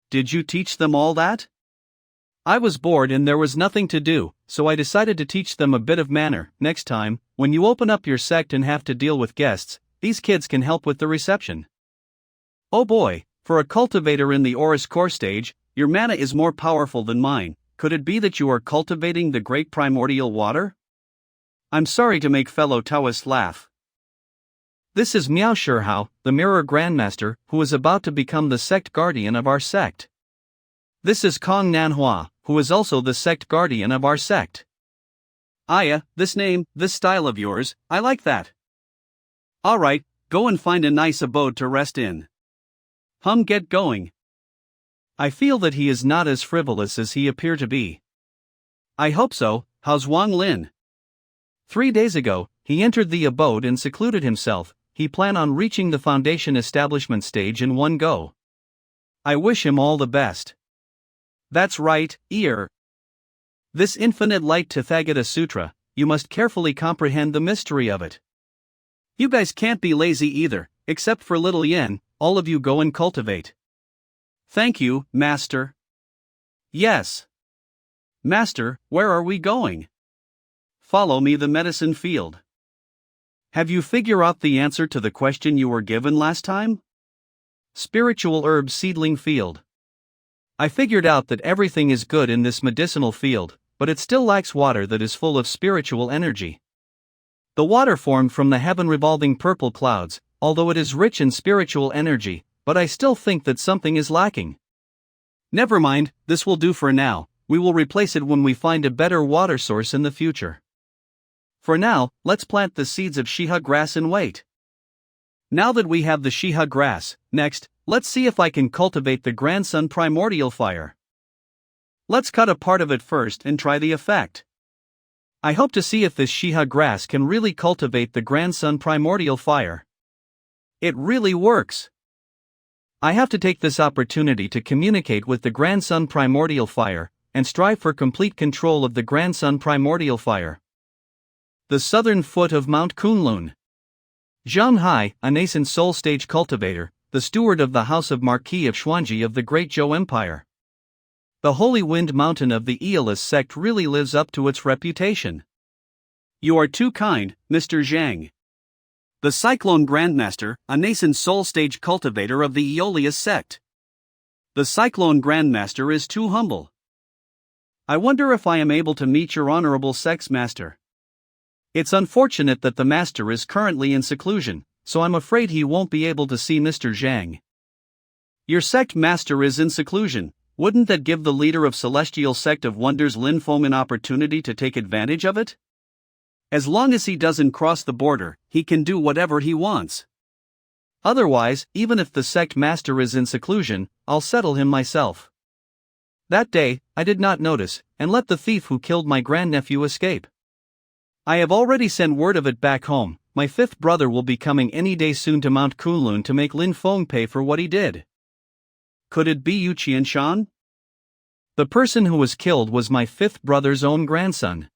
Did you teach them all that? I was bored and there was nothing to do, so I decided to teach them a bit of manner. Next time, when you open up your sect and have to deal with guests, these kids can help with the reception. Oh boy, for a cultivator in the Oris Core stage, your mana is more powerful than mine. Could it be that you are cultivating the great primordial water? I'm sorry to make fellow Taoists laugh. This is Miao Shihao, the Mirror Grandmaster, who is about to become the sect guardian of our sect. This is Kong Nanhua, who is also the sect guardian of our sect. Aya, this name, this style of yours, I like that. Alright, go and find a nice abode to rest in. Get going. I feel that he is not as frivolous as he appear to be. I hope so. How's Wang Lin? 3 days ago, he entered the abode and secluded himself. He planned on reaching the foundation establishment stage in one go. I wish him all the best. That's right, ear. This infinite light Tathagata Sutra, you must carefully comprehend the mystery of it. You guys can't be lazy either, except for little Yen. All of you go and cultivate. Thank you, Master. Yes. Master, where are we going? Follow me the medicine field. Have you figured out the answer to the question you were given last time? Spiritual Herb Seedling Field. I figured out that everything is good in this medicinal field, but it still lacks water that is full of spiritual energy. The water formed from the heaven-revolving purple clouds, although it is rich in spiritual energy, but I still think that something is lacking. Never mind, this will do for now. We will replace it when we find a better water source in the future. For now, let's plant the seeds of Shiha grass and wait. Now that we have the Shiha grass, next, let's see if I can cultivate the grandson primordial fire. Let's cut a part of it first and try the effect. I hope to see if this Shiha grass can really cultivate the grandson primordial fire. It really works. I have to take this opportunity to communicate with the grandson primordial fire, and strive for complete control of the grandson primordial fire. The southern foot of Mount Kunlun. Zhang Hai, a nascent soul stage cultivator, the steward of the House of Marquis of Xuanji of the Great Zhou Empire. The Holy Wind Mountain of the Aeolus sect really lives up to its reputation. You are too kind, Mr. Zhang. The Cyclone Grandmaster, a nascent soul stage cultivator of the Aeolus sect. The Cyclone Grandmaster is too humble. I wonder if I am able to meet your honorable sex master. It's unfortunate that the master is currently in seclusion, so I'm afraid he won't be able to see Mr. Zhang. Your sect master is in seclusion. Wouldn't that give the leader of Celestial Sect of Wonders Lin Feng an opportunity to take advantage of it? As long as he doesn't cross the border, he can do whatever he wants. Otherwise, even if the sect master is in seclusion, I'll settle him myself. That day, I did not notice, and let the thief who killed my grandnephew escape. I have already sent word of it back home. My fifth brother will be coming any day soon to Mount Kunlun to make Lin Feng pay for what he did. Could it be Yu Qianshan? The person who was killed was my fifth brother's own grandson.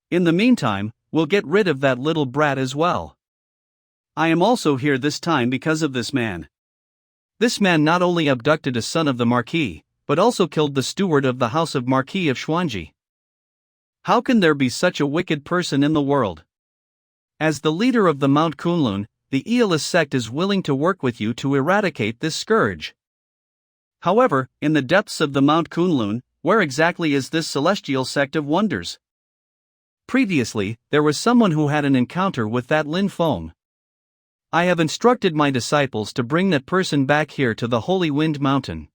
In the meantime, we'll get rid of that little brat as well. I am also here this time because of this man. This man not only abducted a son of the Marquis, but also killed the steward of the House of Marquis of Xuanji. How can there be such a wicked person in the world? As the leader of the Mount Kunlun, the Aeolus sect is willing to work with you to eradicate this scourge. However, in the depths of the Mount Kunlun, where exactly is this celestial sect of wonders? Previously, there was someone who had an encounter with that Lin Feng. I have instructed my disciples to bring that person back here to the Holy Wind Mountain.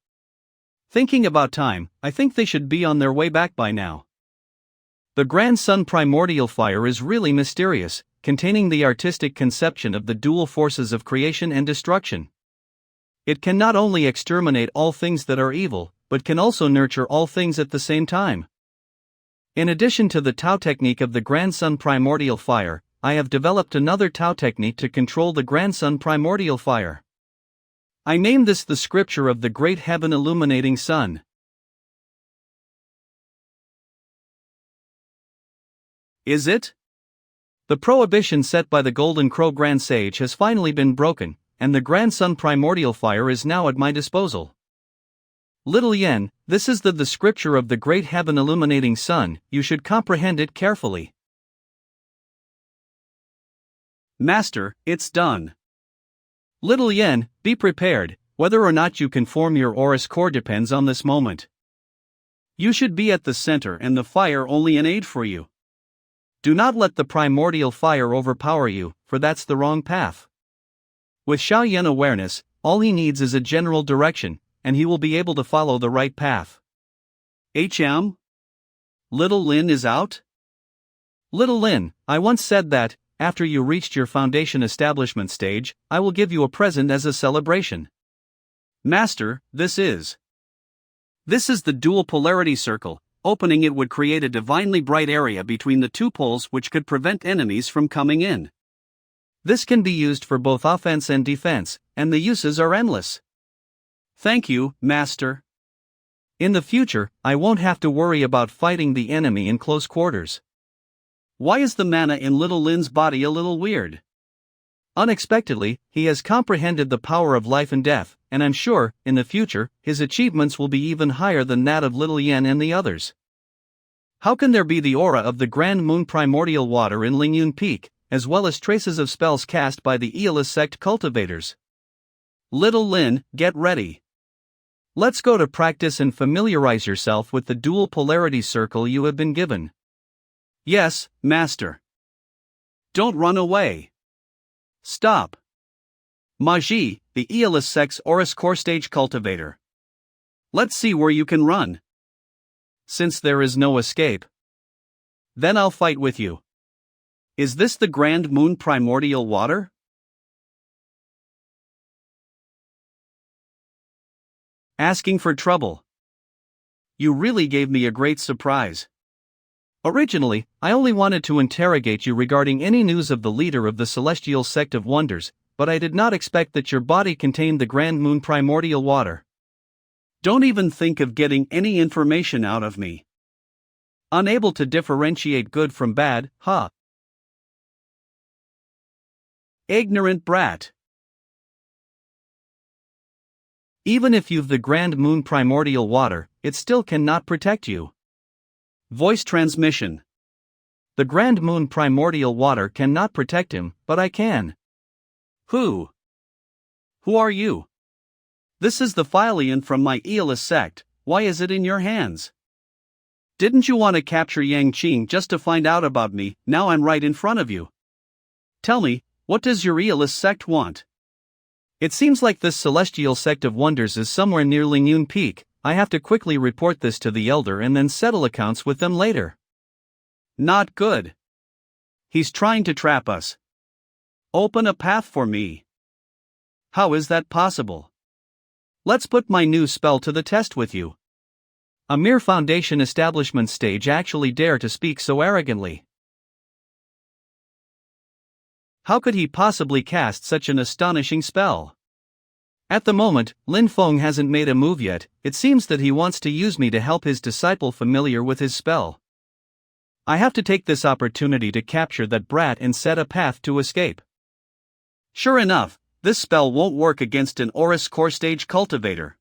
Thinking about time, I think they should be on their way back by now. The grandson primordial fire is really mysterious, containing the artistic conception of the dual forces of creation and destruction. It can not only exterminate all things that are evil, but can also nurture all things at the same time. In addition to the Tao technique of the grandson primordial fire, I have developed another Tao technique to control the grandson primordial fire. I name this the scripture of the great heaven illuminating sun. Is it? The prohibition set by the Golden Crow Grand Sage has finally been broken, and the grandson primordial fire is now at my disposal. Little Yen, this is the scripture of the great heaven illuminating sun, you should comprehend it carefully. Master, it's done. Little Yen, be prepared, whether or not you can form your Aurus core depends on this moment. You should be at the center and the fire only an aid for you. Do not let the primordial fire overpower you, for that's the wrong path. With Xiaoyan awareness, all he needs is a general direction, and he will be able to follow the right path. HM? Little Lin is out? Little Lin, I once said that, after you reached your foundation establishment stage, I will give you a present as a celebration. Master, this is the dual polarity circle. Opening it would create a divinely bright area between the two poles which could prevent enemies from coming in. This can be used for both offense and defense, and the uses are endless. Thank you, Master. In the future, I won't have to worry about fighting the enemy in close quarters. Why is the mana in Little Lin's body a little weird? Unexpectedly, he has comprehended the power of life and death, and I'm sure, in the future, his achievements will be even higher than that of Little Yen and the others. How can there be the aura of the Grand Moon primordial water in Lingyun Peak, as well as traces of spells cast by the Aeolus sect cultivators? Little Lin, get ready. Let's go to practice and familiarize yourself with the dual polarity circle you have been given. Yes, Master. Don't run away. Stop. Maji, the Aeolus Sex Oris Core Stage Cultivator. Let's see where you can run. Since there is no escape, then I'll fight with you. Is this the Grand Moon Primordial Water? Asking for trouble. You really gave me a great surprise. Originally, I only wanted to interrogate you regarding any news of the leader of the Celestial Sect of Wonders, but I did not expect that your body contained the Grand Moon Primordial Water. Don't even think of getting any information out of me. Unable to differentiate good from bad, huh? Ignorant brat. Even if you've the Grand Moon Primordial Water, it still cannot protect you. Voice transmission. The Grand Moon Primordial Water cannot protect him, but I can. Who? Who are you? This is the Phyllian from my Aeolus sect. Why is it in your hands? Didn't you want to capture Yang Qing just to find out about me? Now I'm right in front of you. Tell me, what does your Aeolus sect want? It seems like this Celestial Sect of Wonders is somewhere near Lingyun Peak. I have to quickly report this to the Elder and then settle accounts with them later. Not good. He's trying to trap us. Open a path for me. How is that possible? Let's put my new spell to the test with you. A mere foundation establishment stage actually dare to speak so arrogantly. How could he possibly cast such an astonishing spell? At the moment, Lin Feng hasn't made a move yet. It seems that he wants to use me to help his disciple familiar with his spell. I have to take this opportunity to capture that brat and set a path to escape. Sure enough, this spell won't work against an Oris Core Stage Cultivator.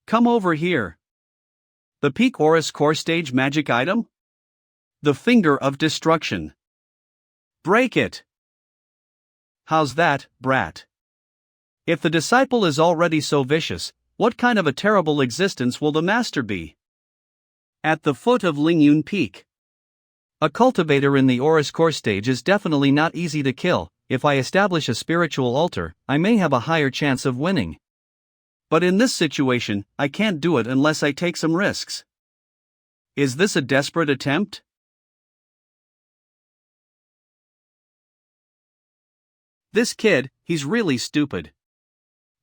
Come over here. The Peak Oris Core Stage magic item? The Finger of Destruction. Break it. How's that, brat? If the disciple is already so vicious, what kind of a terrible existence will the master be? At the foot of Lingyun Peak. A cultivator in the Oris Core stage is definitely not easy to kill. If I establish a spiritual altar, I may have a higher chance of winning. But in this situation, I can't do it unless I take some risks. Is this a desperate attempt? This kid, he's really stupid.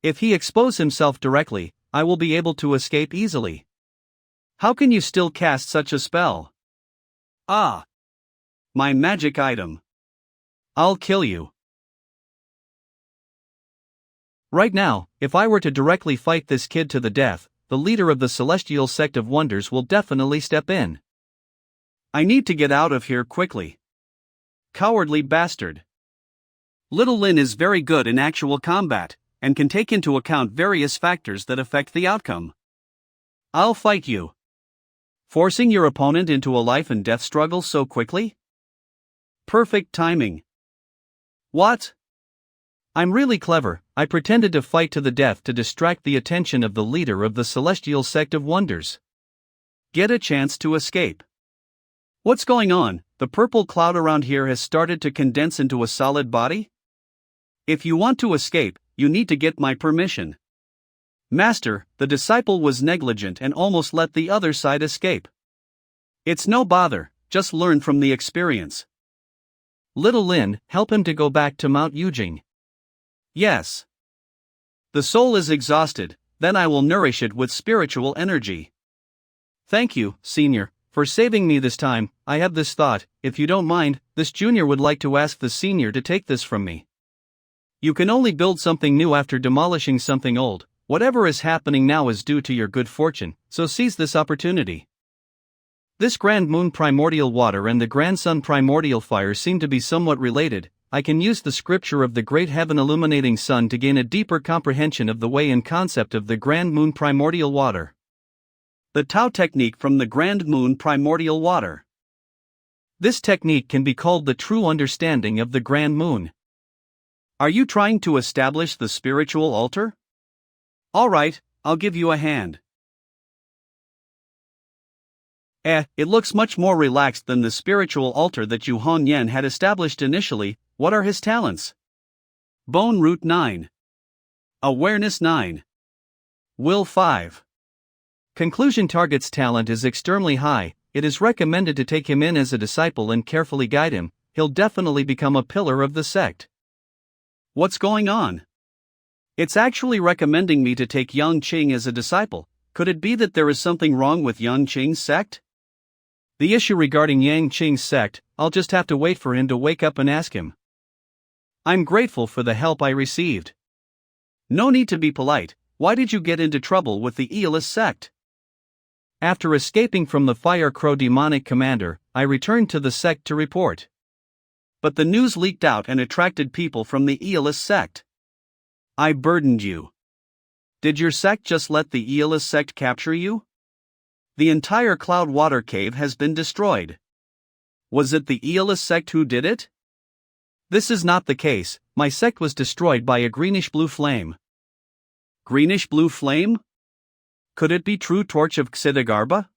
If he exposes himself directly, I will be able to escape easily. How can you still cast such a spell? Ah! My magic item. I'll kill you. Right now, if I were to directly fight this kid to the death, the leader of the Celestial Sect of Wonders will definitely step in. I need to get out of here quickly. Cowardly bastard. Little Lin is very good in actual combat, and can take into account various factors that affect the outcome. I'll fight you. Forcing your opponent into a life and death struggle so quickly? Perfect timing. What? I'm really clever. I pretended to fight to the death to distract the attention of the leader of the Celestial Sect of Wonders. Get a chance to escape. What's going on? The purple cloud around here has started to condense into a solid body? If you want to escape, you need to get my permission. Master, the disciple was negligent and almost let the other side escape. It's no bother, just learn from the experience. Little Lin, help him to go back to Mount Yujing. Yes. The soul is exhausted, then I will nourish it with spiritual energy. Thank you, Senior, for saving me this time. I have this thought. If you don't mind, this junior would like to ask the senior to take this from me. You can only build something new after demolishing something old. Whatever is happening now is due to your good fortune, so seize this opportunity. This Grand Moon Primordial Water and the Grand Sun Primordial Fire seem to be somewhat related. I can use the scripture of the Great Heaven Illuminating Sun to gain a deeper comprehension of the way and concept of the Grand Moon Primordial Water. The Tao technique from the Grand Moon Primordial Water. This technique can be called the true understanding of the Grand Moon. Are you trying to establish the spiritual altar? Alright, I'll give you a hand. It looks much more relaxed than the spiritual altar that Yu Hongyan had established initially. What are his talents? Bone Root 9. Awareness 9. Will 5. Conclusion. Target's talent is extremely high. It is recommended to take him in as a disciple and carefully guide him. He'll definitely become a pillar of the sect. What's going on? It's actually recommending me to take Yang Qing as a disciple. Could it be that there is something wrong with Yang Qing's sect? The issue regarding Yang Qing's sect, I'll just have to wait for him to wake up and ask him. I'm grateful for the help I received. No need to be polite. Why did you get into trouble with the Aeolus sect? After escaping from the Fire Crow demonic commander, I returned to the sect to report. But the news leaked out and attracted people from the Aeolus sect. I burdened you. Did your sect just let the Aeolus sect capture you? The entire Cloud Water Cave has been destroyed. Was it the Aeolus sect who did it? This is not the case. My sect was destroyed by a greenish-blue flame. Greenish-blue flame? Could it be true torch of Xidigarbha?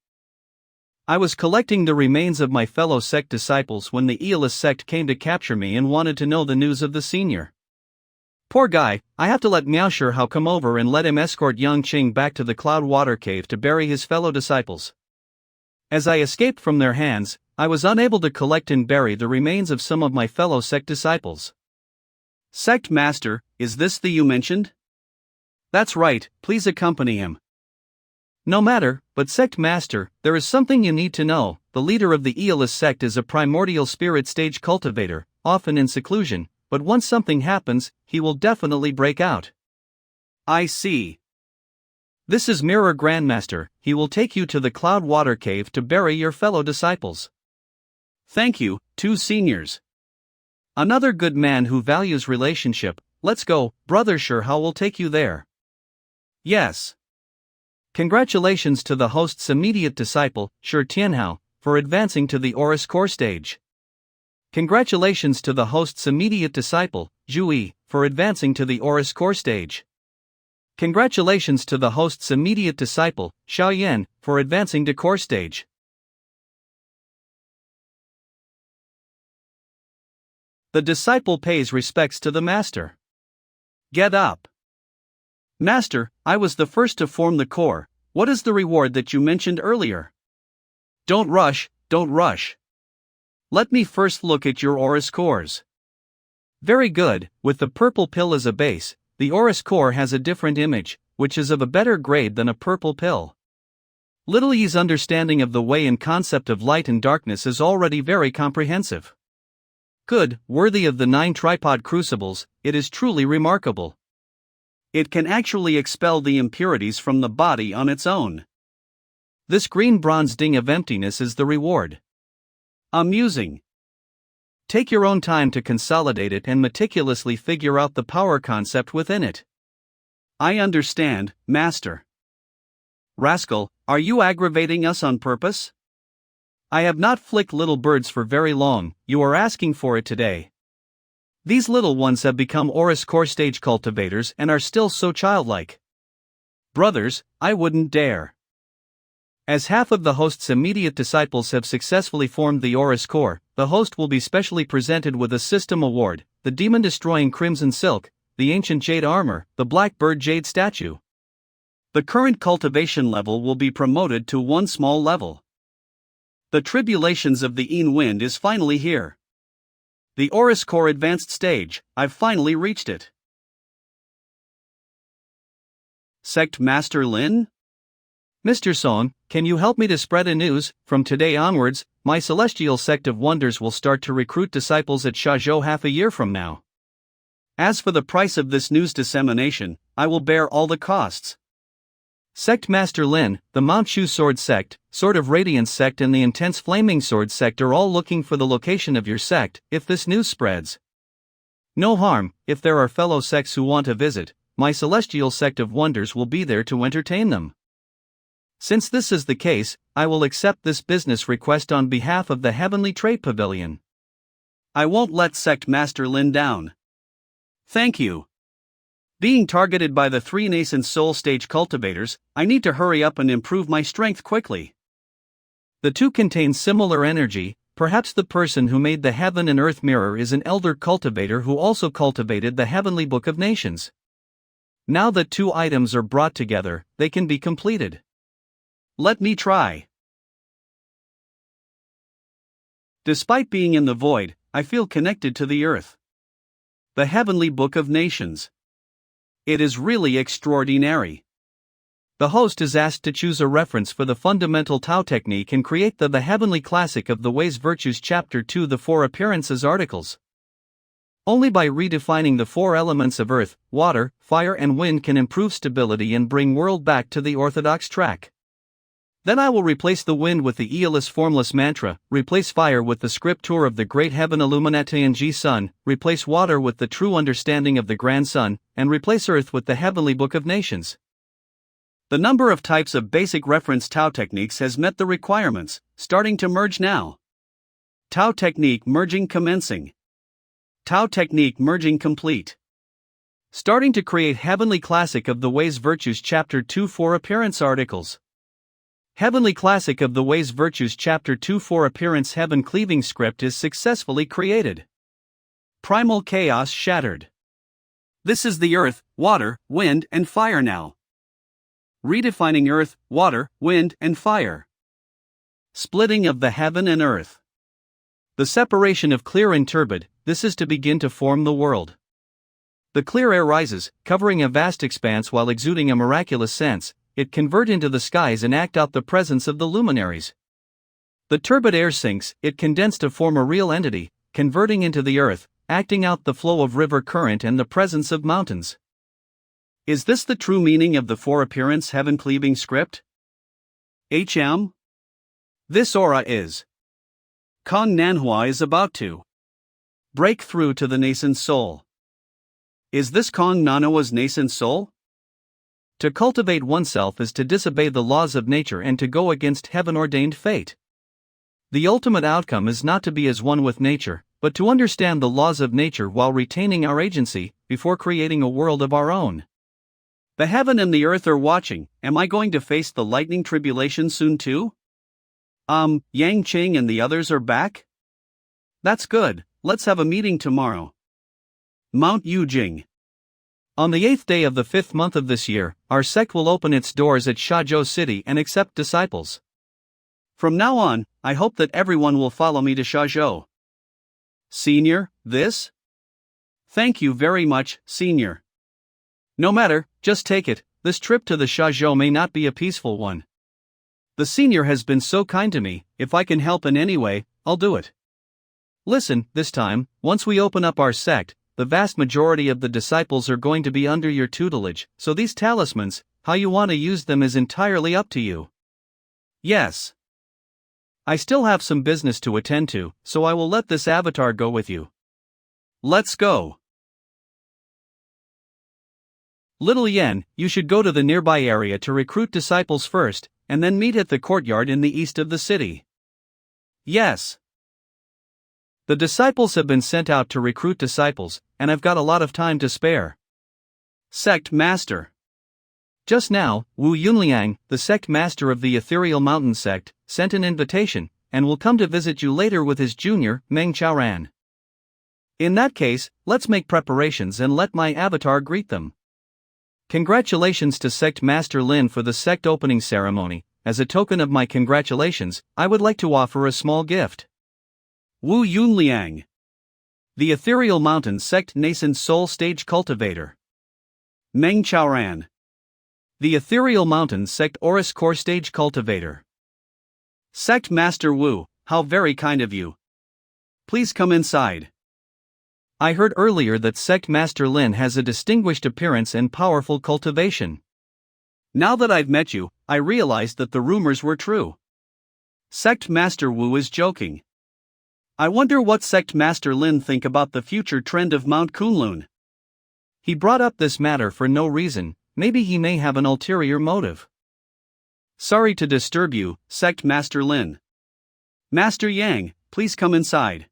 I was collecting the remains of my fellow sect disciples when the Aeolus sect came to capture me and wanted to know the news of the senior. Poor guy, I have to let Miao Shihao come over and let him escort Yang Qing back to the Cloud Water Cave to bury his fellow disciples. As I escaped from their hands, I was unable to collect and bury the remains of some of my fellow sect disciples. Sect Master, is this the you mentioned? That's right, please accompany him. No matter, but Sect Master, there is something you need to know. The leader of the Aeolus sect is a primordial spirit stage cultivator, often in seclusion, but once something happens, he will definitely break out. I see. This is Mirror Grandmaster. He will take you to the Cloud Water Cave to bury your fellow disciples. Thank you, two seniors. Another good man who values relationship. Let's go, Brother Shihao will take you there. Yes. Congratulations to the host's immediate disciple, Shi Tianhao, for advancing to the Oris Core stage. Congratulations to the host's immediate disciple, Zhu Yi, for advancing to the Oris Core stage. Congratulations to the host's immediate disciple, Xiao Yan, for advancing to Core stage. The disciple pays respects to the master. Get up. Master, I was the first to form the core. What is the reward that you mentioned earlier? Don't rush, don't rush. Let me first look at your Oris cores. Very good, with the purple pill as a base, the Oris core has a different image, which is of a better grade than a purple pill. Little Yi's understanding of the way and concept of light and darkness is already very comprehensive. Good, worthy of the 9 tripod crucibles, it is truly remarkable. It can actually expel the impurities from the body on its own. This green bronze ding of emptiness is the reward. Amusing. Take your own time to consolidate it and meticulously figure out the power concept within it. I understand, Master. Rascal, are you aggravating us on purpose? I have not flicked little birds for very long. You are asking for it today. These little ones have become Oris Core stage cultivators and are still so childlike. Brothers, I wouldn't dare. As half of the host's immediate disciples have successfully formed the Oris Core, the host will be specially presented with a system award, the demon-destroying Crimson Silk, the ancient Jade Armor, the Blackbird Jade Statue. The current cultivation level will be promoted to 1 small level. The tribulations of the Yin Wind is finally here. The Oris Core Advanced Stage, I've finally reached it. Sect Master Lin? Mr. Song, can you help me to spread a news? From today onwards, my Celestial Sect of Wonders will start to recruit disciples at Shazhou half a year from now. As for the price of this news dissemination, I will bear all the costs. Sect Master Lin, the Manchu Sword Sect, Sword of Radiance Sect and the Intense Flaming Sword Sect are all looking for the location of your sect, if this news spreads. No harm, if there are fellow sects who want to visit, my Celestial Sect of Wonders will be there to entertain them. Since this is the case, I will accept this business request on behalf of the Heavenly Trade Pavilion. I won't let Sect Master Lin down. Thank you. Being targeted by the 3 nascent soul stage cultivators, I need to hurry up and improve my strength quickly. The two contain similar energy. Perhaps the person who made the heaven and earth mirror is an elder cultivator who also cultivated the heavenly book of nations. Now that 2 items are brought together, they can be completed. Let me try. Despite being in the void, I feel connected to the earth. The heavenly book of nations. It is really extraordinary. The host is asked to choose a reference for the fundamental Tao technique and create the heavenly classic of the Ways Virtues Chapter 2 The 4 Appearances articles. Only by redefining the 4 elements of earth, water, fire and wind can improve stability and bring world back to the orthodox track. Then I will replace the wind with the Aeolus formless mantra, replace fire with the scripture of the great heaven Illuminati G Sun, replace water with the true understanding of the Grand Sun, and replace earth with the heavenly book of nations. The number of types of basic reference Tao techniques has met the requirements, starting to merge now. Tao technique merging commencing. Tao technique merging complete. Starting to create heavenly classic of the Ways Virtues Chapter 2 4 Appearance articles. Heavenly Classic of the Ways Virtues Chapter 2 4 Appearance Heaven Cleaving script is successfully created. Primal chaos shattered. This is the earth, water, wind, and fire now. Redefining earth, water, wind, and fire. Splitting of the heaven and earth. The separation of clear and turbid, this is to begin to form the world. The clear air rises, covering a vast expanse while exuding a miraculous sense. It convert into the skies and act out the presence of the luminaries. The turbid air sinks, it condense to form a real entity, converting into the earth, acting out the flow of river current and the presence of mountains. Is this the true meaning of the 4 appearance heaven cleaving script? This aura is. Kong Manhwa is about to break through to the nascent soul. Is this Kong Manhwa's nascent soul? To cultivate oneself is to disobey the laws of nature and to go against heaven-ordained fate. The ultimate outcome is not to be as one with nature, but to understand the laws of nature while retaining our agency, before creating a world of our own. The heaven and the earth are watching. Am I going to face the lightning tribulation soon too? Yang Qing and the others are back? That's good, let's have a meeting tomorrow. Mount Yujing. On the 8th day of the 5th month of this year, our sect will open its doors at Shazhou City and accept disciples. From now on, I hope that everyone will follow me to Shazhou. Senior, this? Thank you very much, Senior. No matter, just take it, this trip to the Shazhou may not be a peaceful one. The Senior has been so kind to me, if I can help in any way, I'll do it. Listen, this time, once we open up our sect, the vast majority of the disciples are going to be under your tutelage, so these talismans, how you want to use them is entirely up to you. Yes. I still have some business to attend to, so I will let this avatar go with you. Let's go. Little Yen, you should go to the nearby area to recruit disciples first, and then meet at the courtyard in the east of the city. Yes. The disciples have been sent out to recruit disciples, and I've got a lot of time to spare. Sect Master. Just now, Wu Yunliang, the sect master of the Ethereal Mountain sect, sent an invitation, and will come to visit you later with his junior, Meng Chaoran. In that case, let's make preparations and let my avatar greet them. Congratulations to Sect Master Lin for the sect opening ceremony. As a token of my congratulations, I would like to offer a small gift. Wu Yunliang. The Ethereal Mountain Sect Nascent Soul Stage Cultivator. Meng Chaoran. The Ethereal Mountain Sect Oris Core Stage Cultivator. Sect Master Wu, how very kind of you. Please come inside. I heard earlier that Sect Master Lin has a distinguished appearance and powerful cultivation. Now that I've met you, I realized that the rumors were true. Sect Master Wu is joking. I wonder what Sect Master Lin think about the future trend of Mount Kunlun. He brought up this matter for no reason, maybe he may have an ulterior motive. Sorry to disturb you, Sect Master Lin. Master Yang, please come inside.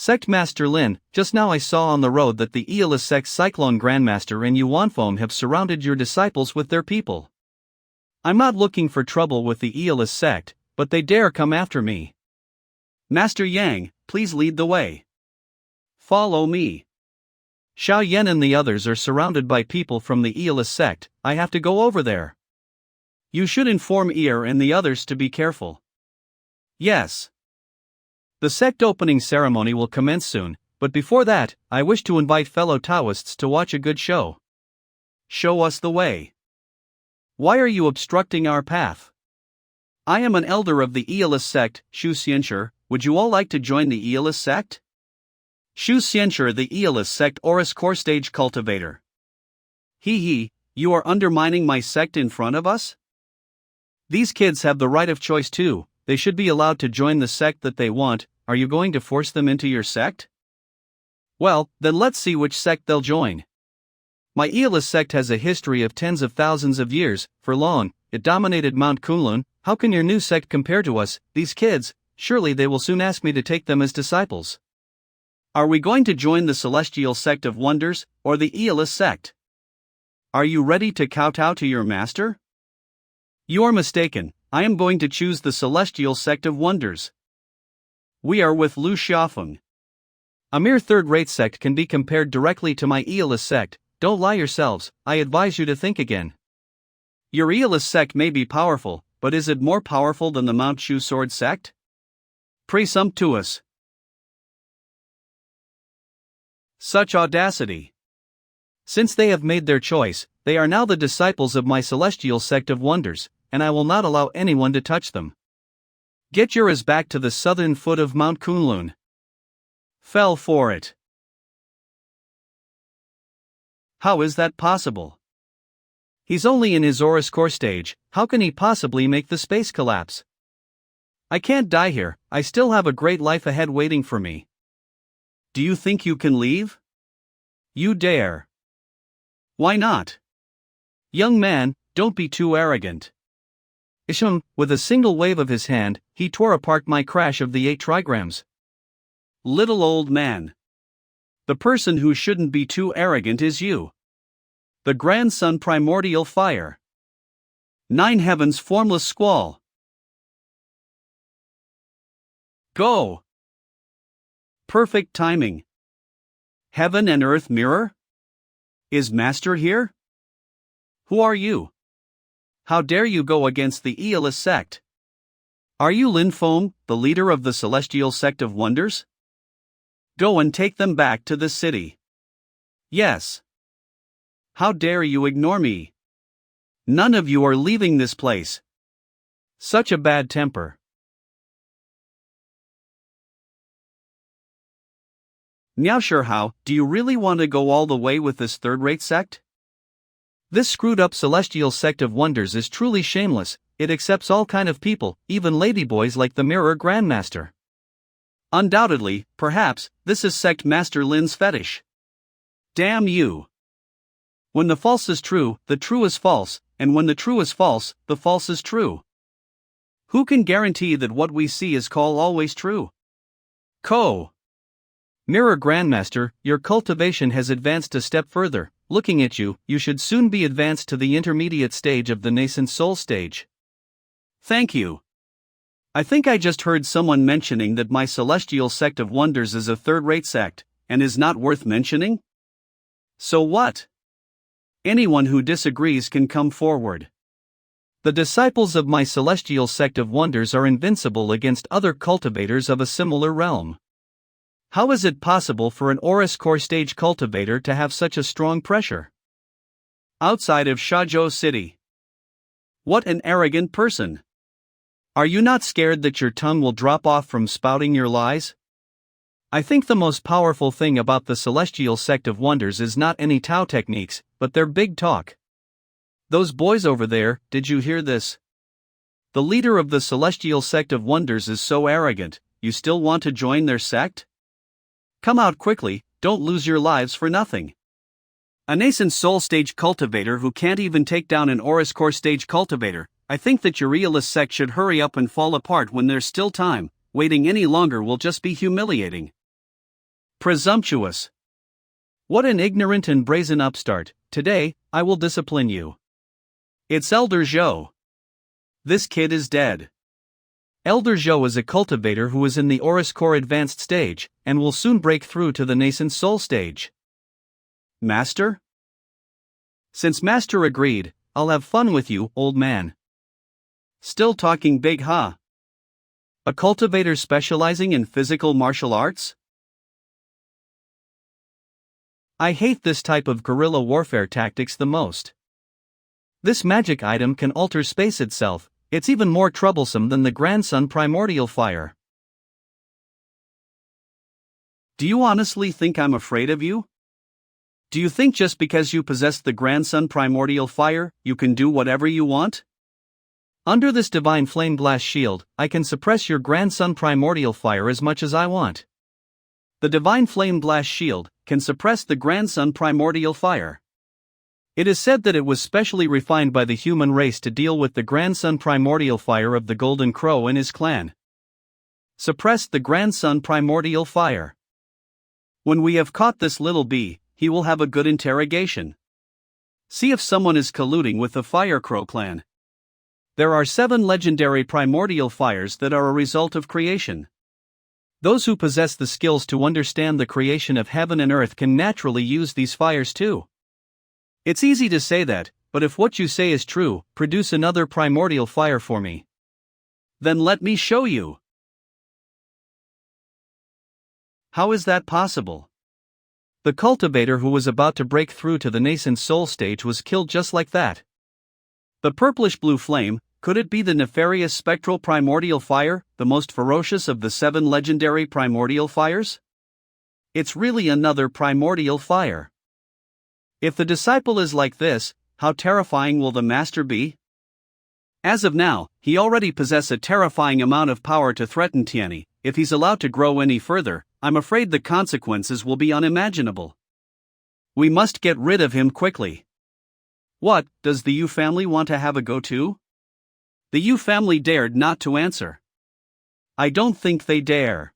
Sect Master Lin, just now I saw on the road that the Aeolus sect Cyclone Grandmaster and Yuanfom have surrounded your disciples with their people. I'm not looking for trouble with the Aeolus sect, but they dare come after me. Master Yang, please lead the way. Follow me. Xiao Yan and the others are surrounded by people from the Aeolus sect. I have to go over there. You should inform Ear and the others to be careful. Yes. The sect opening ceremony will commence soon, but before that, I wish to invite fellow Taoists to watch a good show. Show us the way. Why are you obstructing our path? I am an elder of the Aeolus sect, Shu Xianshi. Would you all like to join the Aeolus sect? Shu Xianshi, the Aeolus sect Oris core stage cultivator. He, you are undermining my sect in front of us? These kids have the right of choice too. They should be allowed to join the sect that they want. Are you going to force them into your sect? Well, then let's see which sect they'll join. My Aeolus sect has a history of tens of thousands of years. For long, it dominated Mount Kunlun. How can your new sect compare to us? These kids, surely they will soon ask me to take them as disciples. Are we going to join the Celestial Sect of Wonders, or the Aeolus sect? Are you ready to kowtow to your master? You are mistaken. I am going to choose the Celestial Sect of Wonders. We are with Lu Xiaofeng. A mere third-rate sect can be compared directly to my Aeolus sect. Don't lie yourselves, I advise you to think again. Your Aeolus sect may be powerful, but is it more powerful than the Mount Shu Sword sect? Presumptuous. Such audacity. Since they have made their choice, they are now the disciples of my Celestial Sect of Wonders, and I will not allow anyone to touch them. Get yours back to the southern foot of Mount Kunlun. Fell for it. How is that possible? He's only in his Oris core stage. How can he possibly make the space collapse? I can't die here. I still have a great life ahead waiting for me. Do you think you can leave? You dare. Why not? Young man, don't be too arrogant. Isham, with a single wave of his hand, he tore apart my crash of the 8 trigrams. Little old man. The person who shouldn't be too arrogant is you. The grandson primordial fire. 9 heavens formless squall. Go. Perfect timing. Heaven and earth mirror? Is Master here? Who are you? How dare you go against the Aeolus sect? Are you Lin Feng, the leader of the Celestial Sect of Wonders? Go and take them back to the city. Yes. How dare you ignore me? None of you are leaving this place. Such a bad temper. Niao Hao, do you really want to go all the way with this third-rate sect? This screwed-up Celestial Sect of Wonders is truly shameless. It accepts all kind of people, even ladyboys like the Mirror Grandmaster. Undoubtedly, perhaps, this is Sect Master Lin's fetish. Damn you! When the false is true, the true is false, and when the true is false, the false is true. Who can guarantee that what we see is always true? Mirror Grandmaster, your cultivation has advanced a step further. Looking at you, you should soon be advanced to the intermediate stage of the nascent soul stage. Thank you. I think I just heard someone mentioning that my Celestial Sect of Wonders is a third-rate sect, and is not worth mentioning? So what? Anyone who disagrees can come forward. The disciples of my Celestial Sect of Wonders are invincible against other cultivators of a similar realm. How is it possible for an Oris core stage cultivator to have such a strong pressure? Outside of Shazhou City. What an arrogant person. Are you not scared that your tongue will drop off from spouting your lies? I think the most powerful thing about the Celestial Sect of Wonders is not any Tao techniques, but their big talk. Those boys over there, did you hear this? The leader of the Celestial Sect of Wonders is so arrogant. You still want to join their sect? Come out quickly, don't lose your lives for nothing. A nascent soul stage cultivator who can't even take down an Oris core stage cultivator. I think that your Aeolus sect should hurry up and fall apart when there's still time. Waiting any longer will just be humiliating. Presumptuous. What an ignorant and brazen upstart. Today, I will discipline you. It's Elder Zhou. This kid is dead. Elder Zhou is a cultivator who is in the Aurus Core advanced stage, and will soon break through to the nascent soul stage. Master? Since Master agreed, I'll have fun with you, old man. Still talking big, huh? A cultivator specializing in physical martial arts? I hate this type of guerrilla warfare tactics the most. This magic item can alter space itself. It's even more troublesome than the grandson primordial fire. Do you honestly think I'm afraid of you? Do you think just because you possess the grandson primordial fire, you can do whatever you want? Under this divine flame blast shield, I can suppress your grandson primordial fire as much as I want. The divine flame blast shield can suppress the grandson primordial fire. It is said that it was specially refined by the human race to deal with the grandson primordial fire of the Golden Crow and his clan. Suppress the grandson primordial fire. When we have caught this little bee, he will have a good interrogation. See if someone is colluding with the Fire Crow clan. There are 7 legendary primordial fires that are a result of creation. Those who possess the skills to understand the creation of heaven and earth can naturally use these fires too. It's easy to say that, but if what you say is true, produce another primordial fire for me. Then let me show you. How is that possible? The cultivator who was about to break through to the nascent soul stage was killed just like that. The purplish-blue flame, could it be the nefarious spectral primordial fire, the most ferocious of the 7 legendary primordial fires? It's really another primordial fire. If the disciple is like this, how terrifying will the master be? As of now, he already possesses a terrifying amount of power to threaten Tianyi. If he's allowed to grow any further, I'm afraid the consequences will be unimaginable. We must get rid of him quickly. What, does the Yu family want to have a go too? The Yu family dared not to answer. I don't think they dare.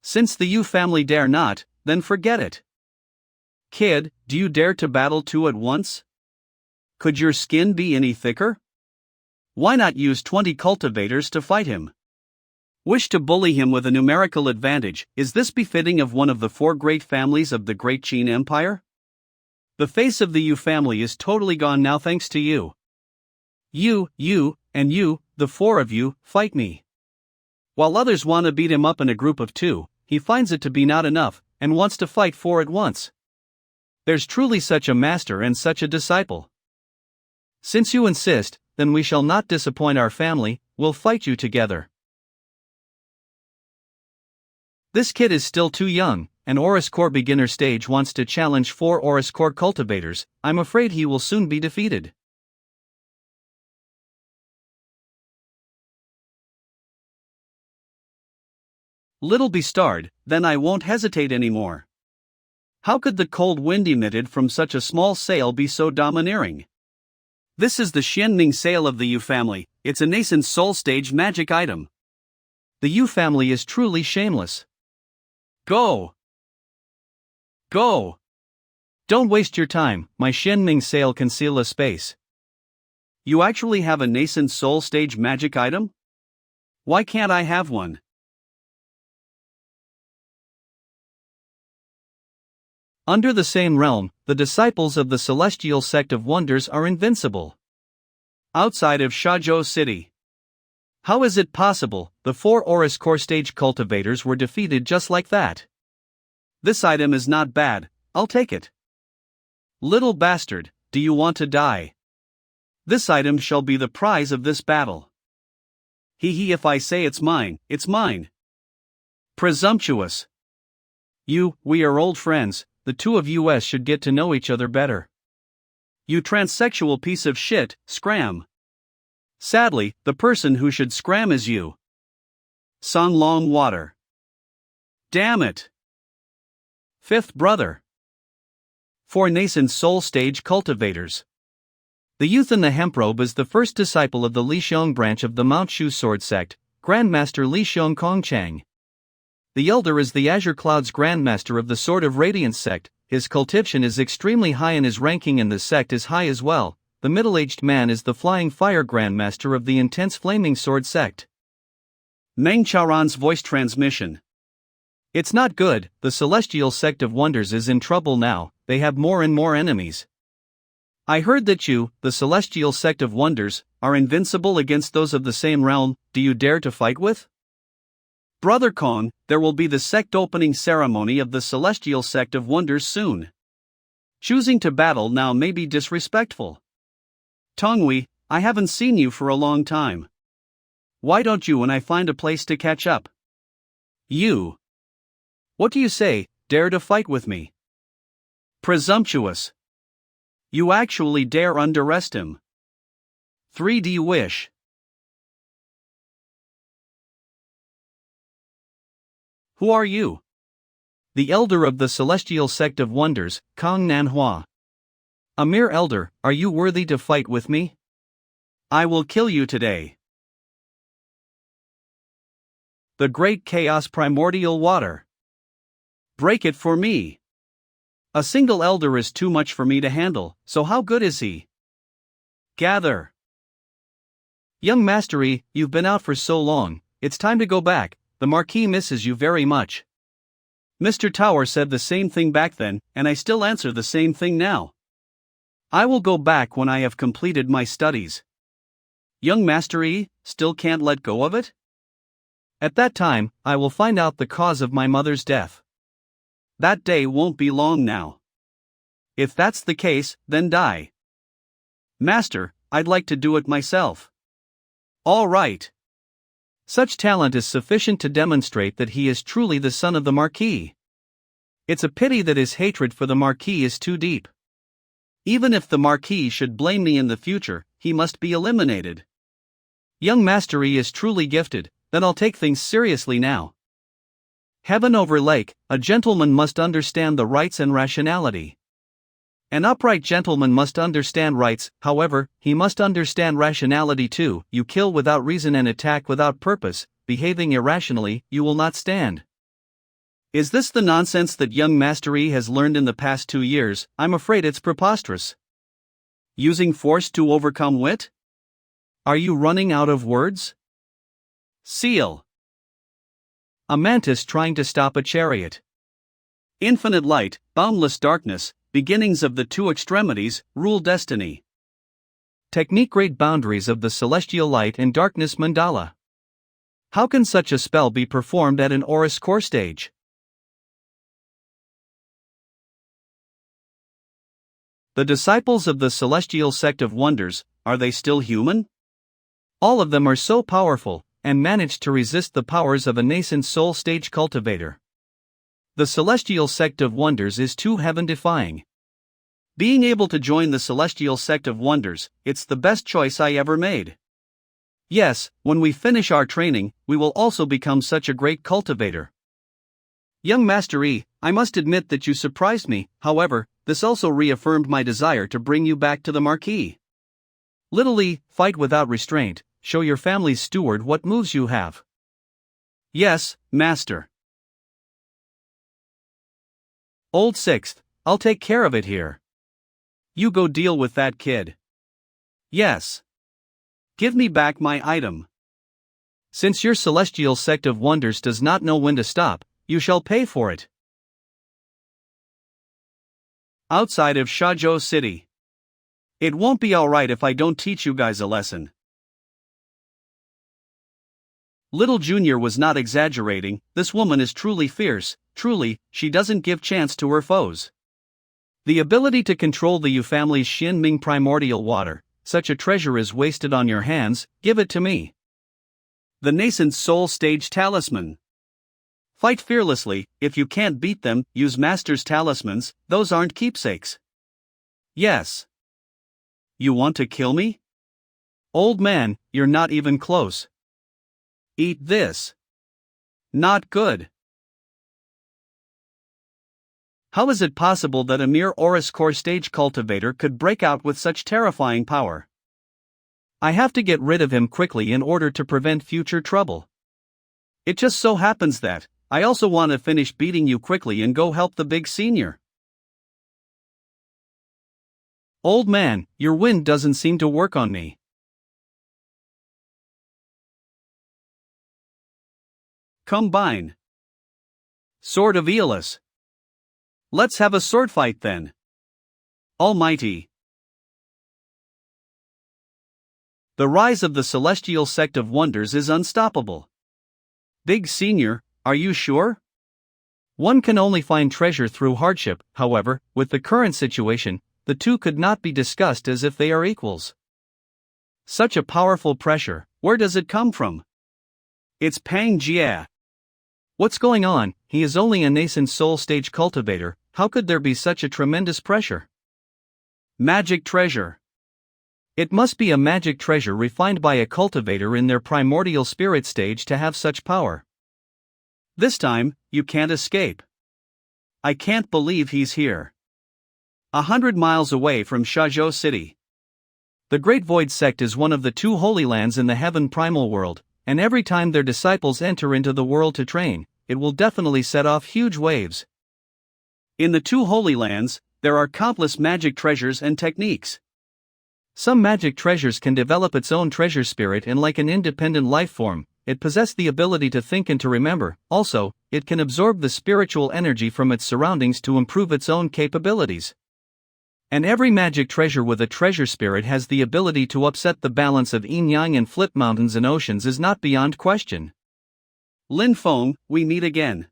Since the Yu family dare not, then forget it. Kid, do you dare to battle 2 at once? Could your skin be any thicker? Why not use 20 cultivators to fight him? Wish to bully him with a numerical advantage, is this befitting of one of the 4 great families of the Great Qin Empire? The face of the Yu family is totally gone now thanks to you. You, and you, the 4 of you, fight me. While others want to beat him up in a group of 2, he finds it to be not enough, and wants to fight 4 at once. There's truly such a master and such a disciple. Since you insist, then we shall not disappoint our family, we'll fight you together. This kid is still too young, and Aurus Core beginner stage wants to challenge 4 Aurus Core cultivators. I'm afraid he will soon be defeated. Little bestard, then I won't hesitate anymore. How could the cold wind emitted from such a small sail be so domineering? This is the Xianming sail of the Yu family. It's a nascent soul stage magic item. The Yu family is truly shameless. Go! Go! Don't waste your time, my Xianming sail can seal a space. You actually have a nascent soul stage magic item? Why can't I have one? Under the same realm, the disciples of the celestial sect of wonders are invincible. Outside of Shazhou City. How is it possible the 4 Aurus Core stage cultivators were defeated just like that? This item is not bad, I'll take it. Little bastard, do you want to die? This item shall be the prize of this battle. Hee if I say it's mine, it's mine. Presumptuous. We are old friends, the 2 of us should get to know each other better. You transsexual piece of shit, scram. Sadly, the person who should scram is you. Sun Long Water. Damn it. 5th brother. 4 nascent soul stage cultivators. The youth in the hemprobe is the first disciple of the Li Xiong branch of the Mount Shu sword sect, Grandmaster Li Xiong Kongchang. The Elder is the Azure Cloud's Grandmaster of the Sword of Radiance sect. His cultivation is extremely high and his ranking in the sect is high as well. The middle-aged man is the Flying Fire Grandmaster of the Intense Flaming Sword sect. Meng Chaoran's voice transmission. It's not good. The Celestial Sect of Wonders is in trouble now. They have more and more enemies. I heard that you, the Celestial Sect of Wonders, are invincible against those of the same realm. Do you dare to fight with? Brother Kong, there will be the sect opening ceremony of the Celestial Sect of Wonders soon. Choosing to battle now may be disrespectful. Tongwei, I haven't seen you for a long time. Why don't you and I find a place to catch up? You. What do you say, dare to fight with me? Presumptuous. You actually dare underest him. 3D wish. Who are you? The Elder of the Celestial Sect of Wonders, Kong Manhwa. A mere elder, are you worthy to fight with me? I will kill you today. The Great Chaos Primordial Water. Break it for me. A single elder is too much for me to handle, so how good is he? Gather. Young Mastery, you've been out for so long, it's time to go back. The Marquis misses you very much. Mr. Tower said the same thing back then, and I still answer the same thing now. I will go back when I have completed my studies. Young Master E, still can't let go of it? At that time, I will find out the cause of my mother's death. That day won't be long now. If that's the case, then die. Master, I'd like to do it myself. All right. Such talent is sufficient to demonstrate that he is truly the son of the Marquis. It's a pity that his hatred for the Marquis is too deep. Even if the Marquis should blame me in the future, he must be eliminated. Young Master E is truly gifted, then I'll take things seriously now. Heaven over Lake, a gentleman must understand the rights and rationality. An upright gentleman must understand rights, however, he must understand rationality too. You kill without reason and attack without purpose, behaving irrationally, you will not stand. Is this the nonsense that young Master E has learned in the past 2 years? I'm afraid it's preposterous. Using force to overcome wit? Are you running out of words? Seal. A mantis trying to stop a chariot. Infinite light, boundless darkness, beginnings of the two extremities, rule destiny. Technique great boundaries of the celestial light and darkness mandala. How can such a spell be performed at an Oris core stage? The disciples of the Celestial Sect of Wonders, are they still human? All of them are so powerful, and managed to resist the powers of a nascent soul stage cultivator. The Celestial Sect of Wonders is too heaven-defying. Being able to join the Celestial Sect of Wonders, it's the best choice I ever made. Yes, when we finish our training, we will also become such a great cultivator. Young Master E, I must admit that you surprised me, however, this also reaffirmed my desire to bring you back to the Marquis. Little E, fight without restraint, show your family's steward what moves you have. Yes, Master. Old Sixth, I'll take care of it here. You go deal with that kid. Yes. Give me back my item. Since your Celestial Sect of Wonders does not know when to stop, you shall pay for it. Outside of Shazhou City. It won't be alright if I don't teach you guys a lesson. Little Junior was not exaggerating, this woman is truly fierce, truly, she doesn't give chance to her foes. The ability to control the Yu family's Xin Ming primordial water, such a treasure is wasted on your hands, give it to me. The nascent soul stage talisman. Fight fearlessly, if you can't beat them, use Master's talismans, those aren't keepsakes. Yes. You want to kill me? Old man, you're not even close. Eat this. Not good. How is it possible that a mere Oris core stage cultivator could break out with such terrifying power? I have to get rid of him quickly in order to prevent future trouble. It just so happens that, I also want to finish beating you quickly and go help the big senior. Old man, your wind doesn't seem to work on me. Combine. Sword of Aeolus. Let's have a sword fight then. Almighty. The rise of the celestial sect of wonders is unstoppable. Big Senior, are you sure? One can only find treasure through hardship, however, with the current situation, the two could not be discussed as if they are equals. Such a powerful pressure, where does it come from? It's Pang Jia. What's going on? He is only a nascent soul stage cultivator, how could there be such a tremendous pressure? Magic treasure. It must be a magic treasure refined by a cultivator in their primordial spirit stage to have such power. This time, you can't escape. I can't believe he's here. 100 miles away from Shazhou City. The Great Void Sect is one of the two holy lands in the heaven primal world, and every time their disciples enter into the world to train, it will definitely set off huge waves. In the two holy lands, there are countless magic treasures and techniques. Some magic treasures can develop its own treasure spirit and like an independent life form, it possesses the ability to think and to remember. Also, it can absorb the spiritual energy from its surroundings to improve its own capabilities. And every magic treasure with a treasure spirit has the ability to upset the balance of yin-yang and flip mountains and oceans is not beyond question. Lin Feng, we meet again.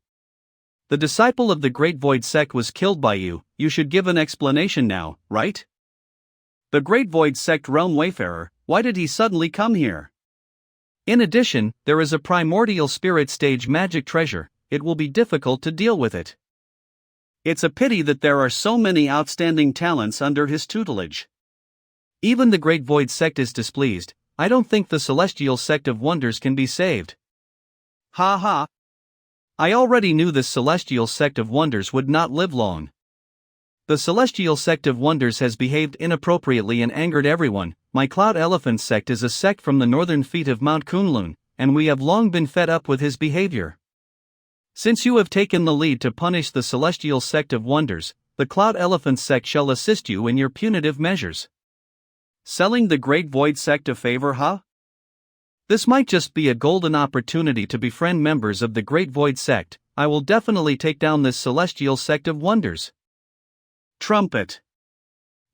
The disciple of the Great Void Sect was killed by you, you should give an explanation now, right? The Great Void Sect realm wayfarer, why did he suddenly come here? In addition, there is a primordial spirit stage magic treasure, it will be difficult to deal with it. It's a pity that there are so many outstanding talents under his tutelage. Even the Great Void Sect is displeased, I don't think the Celestial Sect of Wonders can be saved. Ha ha. I already knew this Celestial Sect of Wonders would not live long. The Celestial Sect of Wonders has behaved inappropriately and angered everyone. My Cloud Elephant Sect is a sect from the northern feet of Mount Kunlun, and we have long been fed up with his behavior. Since you have taken the lead to punish the Celestial Sect of Wonders, the Cloud Elephant Sect shall assist you in your punitive measures. Selling the Great Void Sect a favor, huh? This might just be a golden opportunity to befriend members of the Great Void Sect. I will definitely take down this Celestial Sect of Wonders. Trumpet.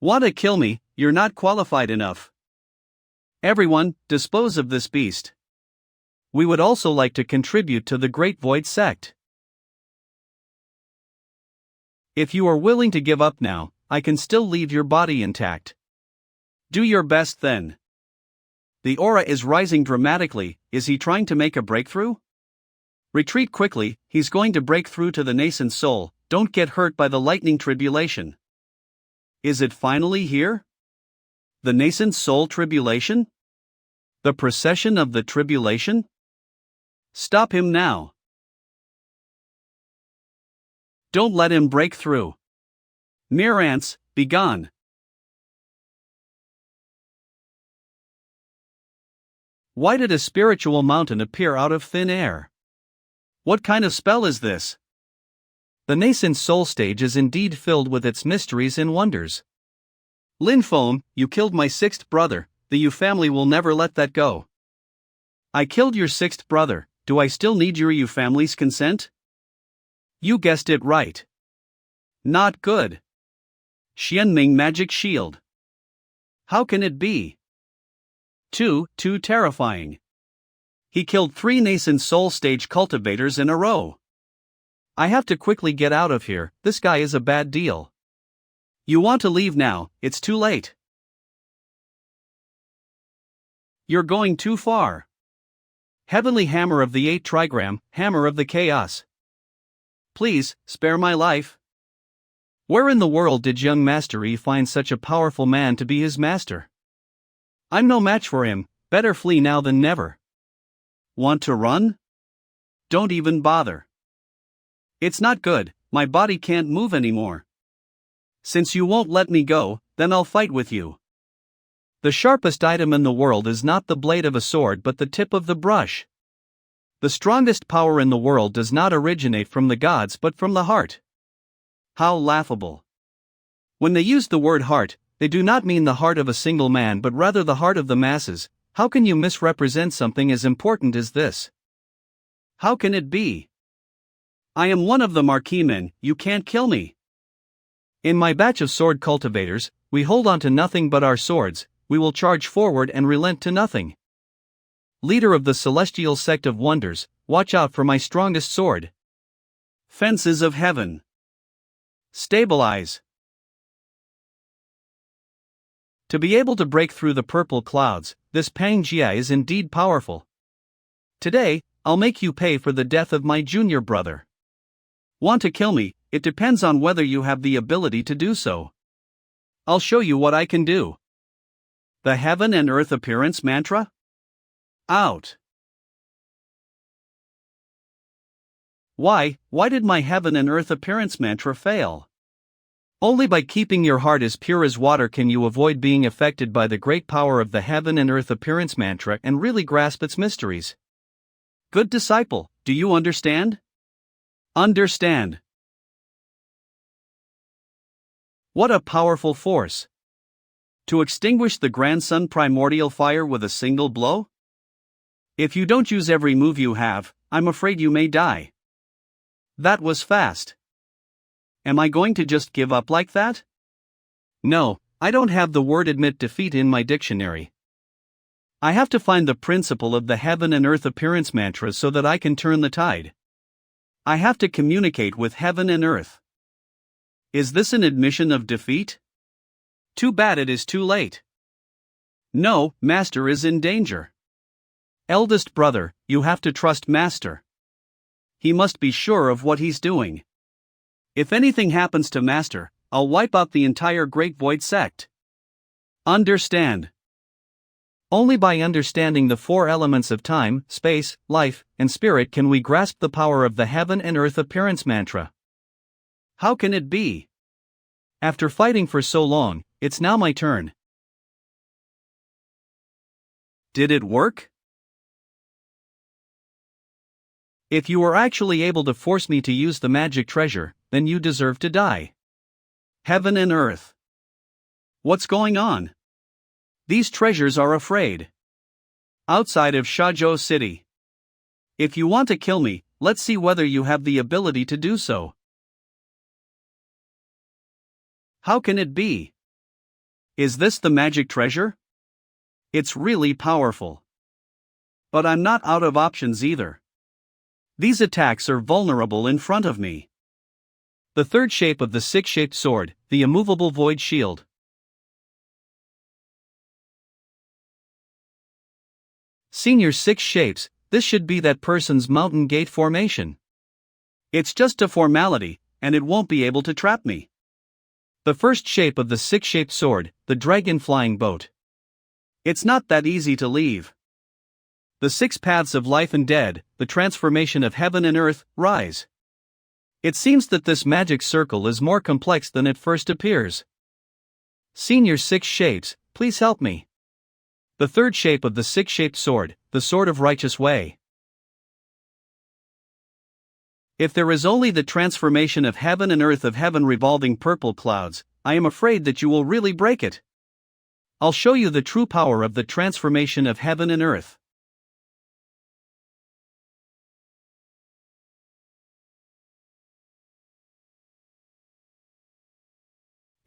Want to kill me? You're not qualified enough. Everyone, dispose of this beast. We would also like to contribute to the Great Void Sect. If you are willing to give up now, I can still leave your body intact. Do your best then. The aura is rising dramatically, is he trying to make a breakthrough? Retreat quickly, he's going to break through to the nascent soul, don't get hurt by the lightning tribulation. Is it finally here? The nascent soul tribulation? The procession of the tribulation? Stop him now. Don't let him break through. Mere ants, begone. Why did a spiritual mountain appear out of thin air? What kind of spell is this? The nascent soul stage is indeed filled with its mysteries and wonders. Lin Feng, you killed my sixth brother, the Yu family will never let that go. I killed your sixth brother, do I still need your Yu family's consent? You guessed it right. Not good. Xianming magic shield. How can it be? Too terrifying. He killed 3 nascent soul stage cultivators in a row. I have to quickly get out of here, this guy is a bad deal. You want to leave now, it's too late. You're going too far. Heavenly Hammer of the 8 Trigram, Hammer of the Chaos. Please, spare my life. Where in the world did young Master Yi find such a powerful man to be his master? I'm no match for him, better flee now than never. Want to run? Don't even bother. It's not good, my body can't move anymore. Since you won't let me go, then I'll fight with you. The sharpest item in the world is not the blade of a sword but the tip of the brush. The strongest power in the world does not originate from the gods but from the heart. How laughable. When they use the word heart, they do not mean the heart of a single man but rather the heart of the masses. How can you misrepresent something as important as this? How can it be? I am one of the marquee men, you can't kill me. In my batch of sword cultivators, we hold on to nothing but our swords, we will charge forward and relent to nothing. Leader of the celestial sect of wonders, watch out for my strongest sword. Fences of heaven. Stabilize. To be able to break through the purple clouds, this Pangjia is indeed powerful. Today, I'll make you pay for the death of my junior brother. Want to kill me? It depends on whether you have the ability to do so. I'll show you what I can do. The Heaven and Earth Appearance Mantra? Out. Why did my Heaven and Earth Appearance Mantra fail? Only by keeping your heart as pure as water can you avoid being affected by the great power of the Heaven and Earth Appearance Mantra and really grasp its mysteries. Good disciple, do you understand? Understand. What a powerful force! To extinguish the grandson primordial fire with a single blow? If you don't use every move you have, I'm afraid you may die. That was fast. Am I going to just give up like that? No, I don't have the word admit defeat in my dictionary. I have to find the principle of the Heaven and Earth Appearance Mantra so that I can turn the tide. I have to communicate with Heaven and Earth. Is this an admission of defeat? Too bad it is too late. No, Master is in danger. Eldest brother, you have to trust Master. He must be sure of what he's doing. If anything happens to Master, I'll wipe out the entire Great Void sect. Understand. Only by understanding the four elements of time, space, life, and spirit can we grasp the power of the Heaven and Earth Appearance Mantra. How can it be? After fighting for so long, it's now my turn. Did it work? If you were actually able to force me to use the magic treasure, then you deserve to die. Heaven and Earth. What's going on? These treasures are afraid. Outside of Shazhou City. If you want to kill me, let's see whether you have the ability to do so. How can it be? Is this the magic treasure? It's really powerful. But I'm not out of options either. These attacks are vulnerable in front of me. The third shape of the six-shaped sword, the immovable void shield. Senior six shapes, this should be that person's mountain gate formation. It's just a formality, and it won't be able to trap me. The first shape of the six-shaped sword, the dragon flying boat. It's not that easy to leave. The six paths of life and dead, the transformation of heaven and earth, rise. It seems that this magic circle is more complex than it first appears. Senior six shapes, please help me. The third shape of the six-shaped sword, the sword of righteous way. If there is only the transformation of heaven and earth of heaven revolving purple clouds, I am afraid that you will really break it. I'll show you the true power of the transformation of heaven and earth.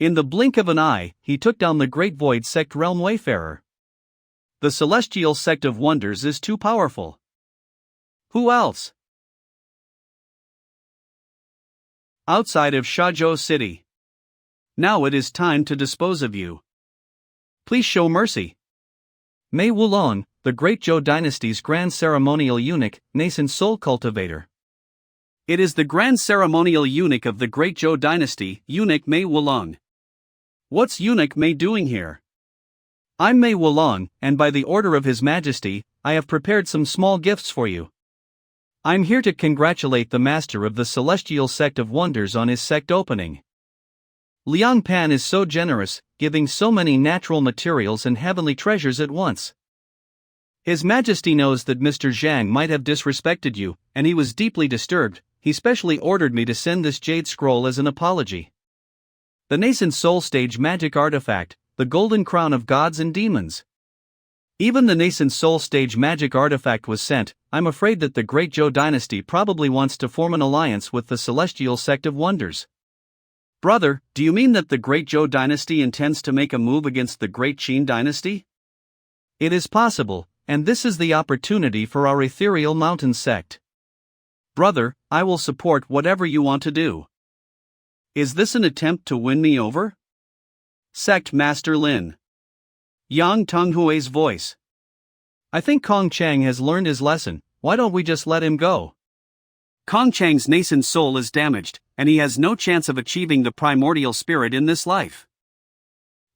In the blink of an eye, he took down the Great Void Sect Realm Wayfarer. The Celestial Sect of Wonders is too powerful. Who else? Outside of Shazhou City. Now it is time to dispose of you. Please show mercy. Mei Wulong, the Great Zhou Dynasty's Grand Ceremonial Eunuch, nascent soul cultivator. It is the Grand Ceremonial Eunuch of the Great Zhou Dynasty, Eunuch Mei Wulong. What's Eunuch Mei doing here? I'm Mei Wulong, and by the order of His Majesty, I have prepared some small gifts for you. I'm here to congratulate the master of the Celestial Sect of Wonders on his sect opening. Liang Pan is so generous, giving so many natural materials and heavenly treasures at once. His Majesty knows that Mr. Zhang might have disrespected you, and he was deeply disturbed. He specially ordered me to send this jade scroll as an apology. The nascent soul stage magic artifact, the golden crown of gods and demons. Even the nascent soul stage magic artifact was sent. I'm afraid that the Great Zhou dynasty probably wants to form an alliance with the Celestial Sect of Wonders. Brother, do you mean that the Great Zhou dynasty intends to make a move against the Great Qin dynasty? It is possible, and this is the opportunity for our ethereal mountain sect. Brother, I will support whatever you want to do. Is this an attempt to win me over? Sect Master Lin. Yang Tonghui's voice. I think Kong Chang has learned his lesson. Why don't we just let him go? Kong Chang's nascent soul is damaged, and he has no chance of achieving the primordial spirit in this life.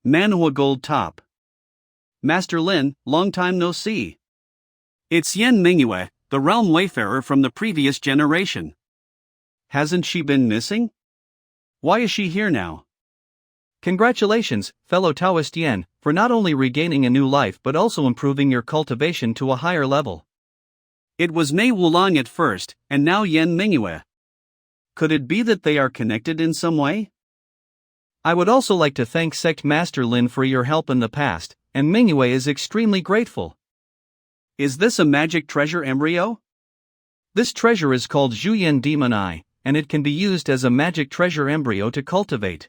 Manhua Gold Top. Master Lin, long time no see. It's Yen Mingyue, the realm wayfarer from the previous generation. Hasn't she been missing? Why is she here now? Congratulations, fellow Taoist Yen, for not only regaining a new life but also improving your cultivation to a higher level. It was Mei Wulang at first, and now Yen Mingyue. Could it be that they are connected in some way? I would also like to thank Sect Master Lin for your help in the past, and Mingyue is extremely grateful. Is this a magic treasure embryo? This treasure is called Zhuyan Demon Eye, and it can be used as a magic treasure embryo to cultivate.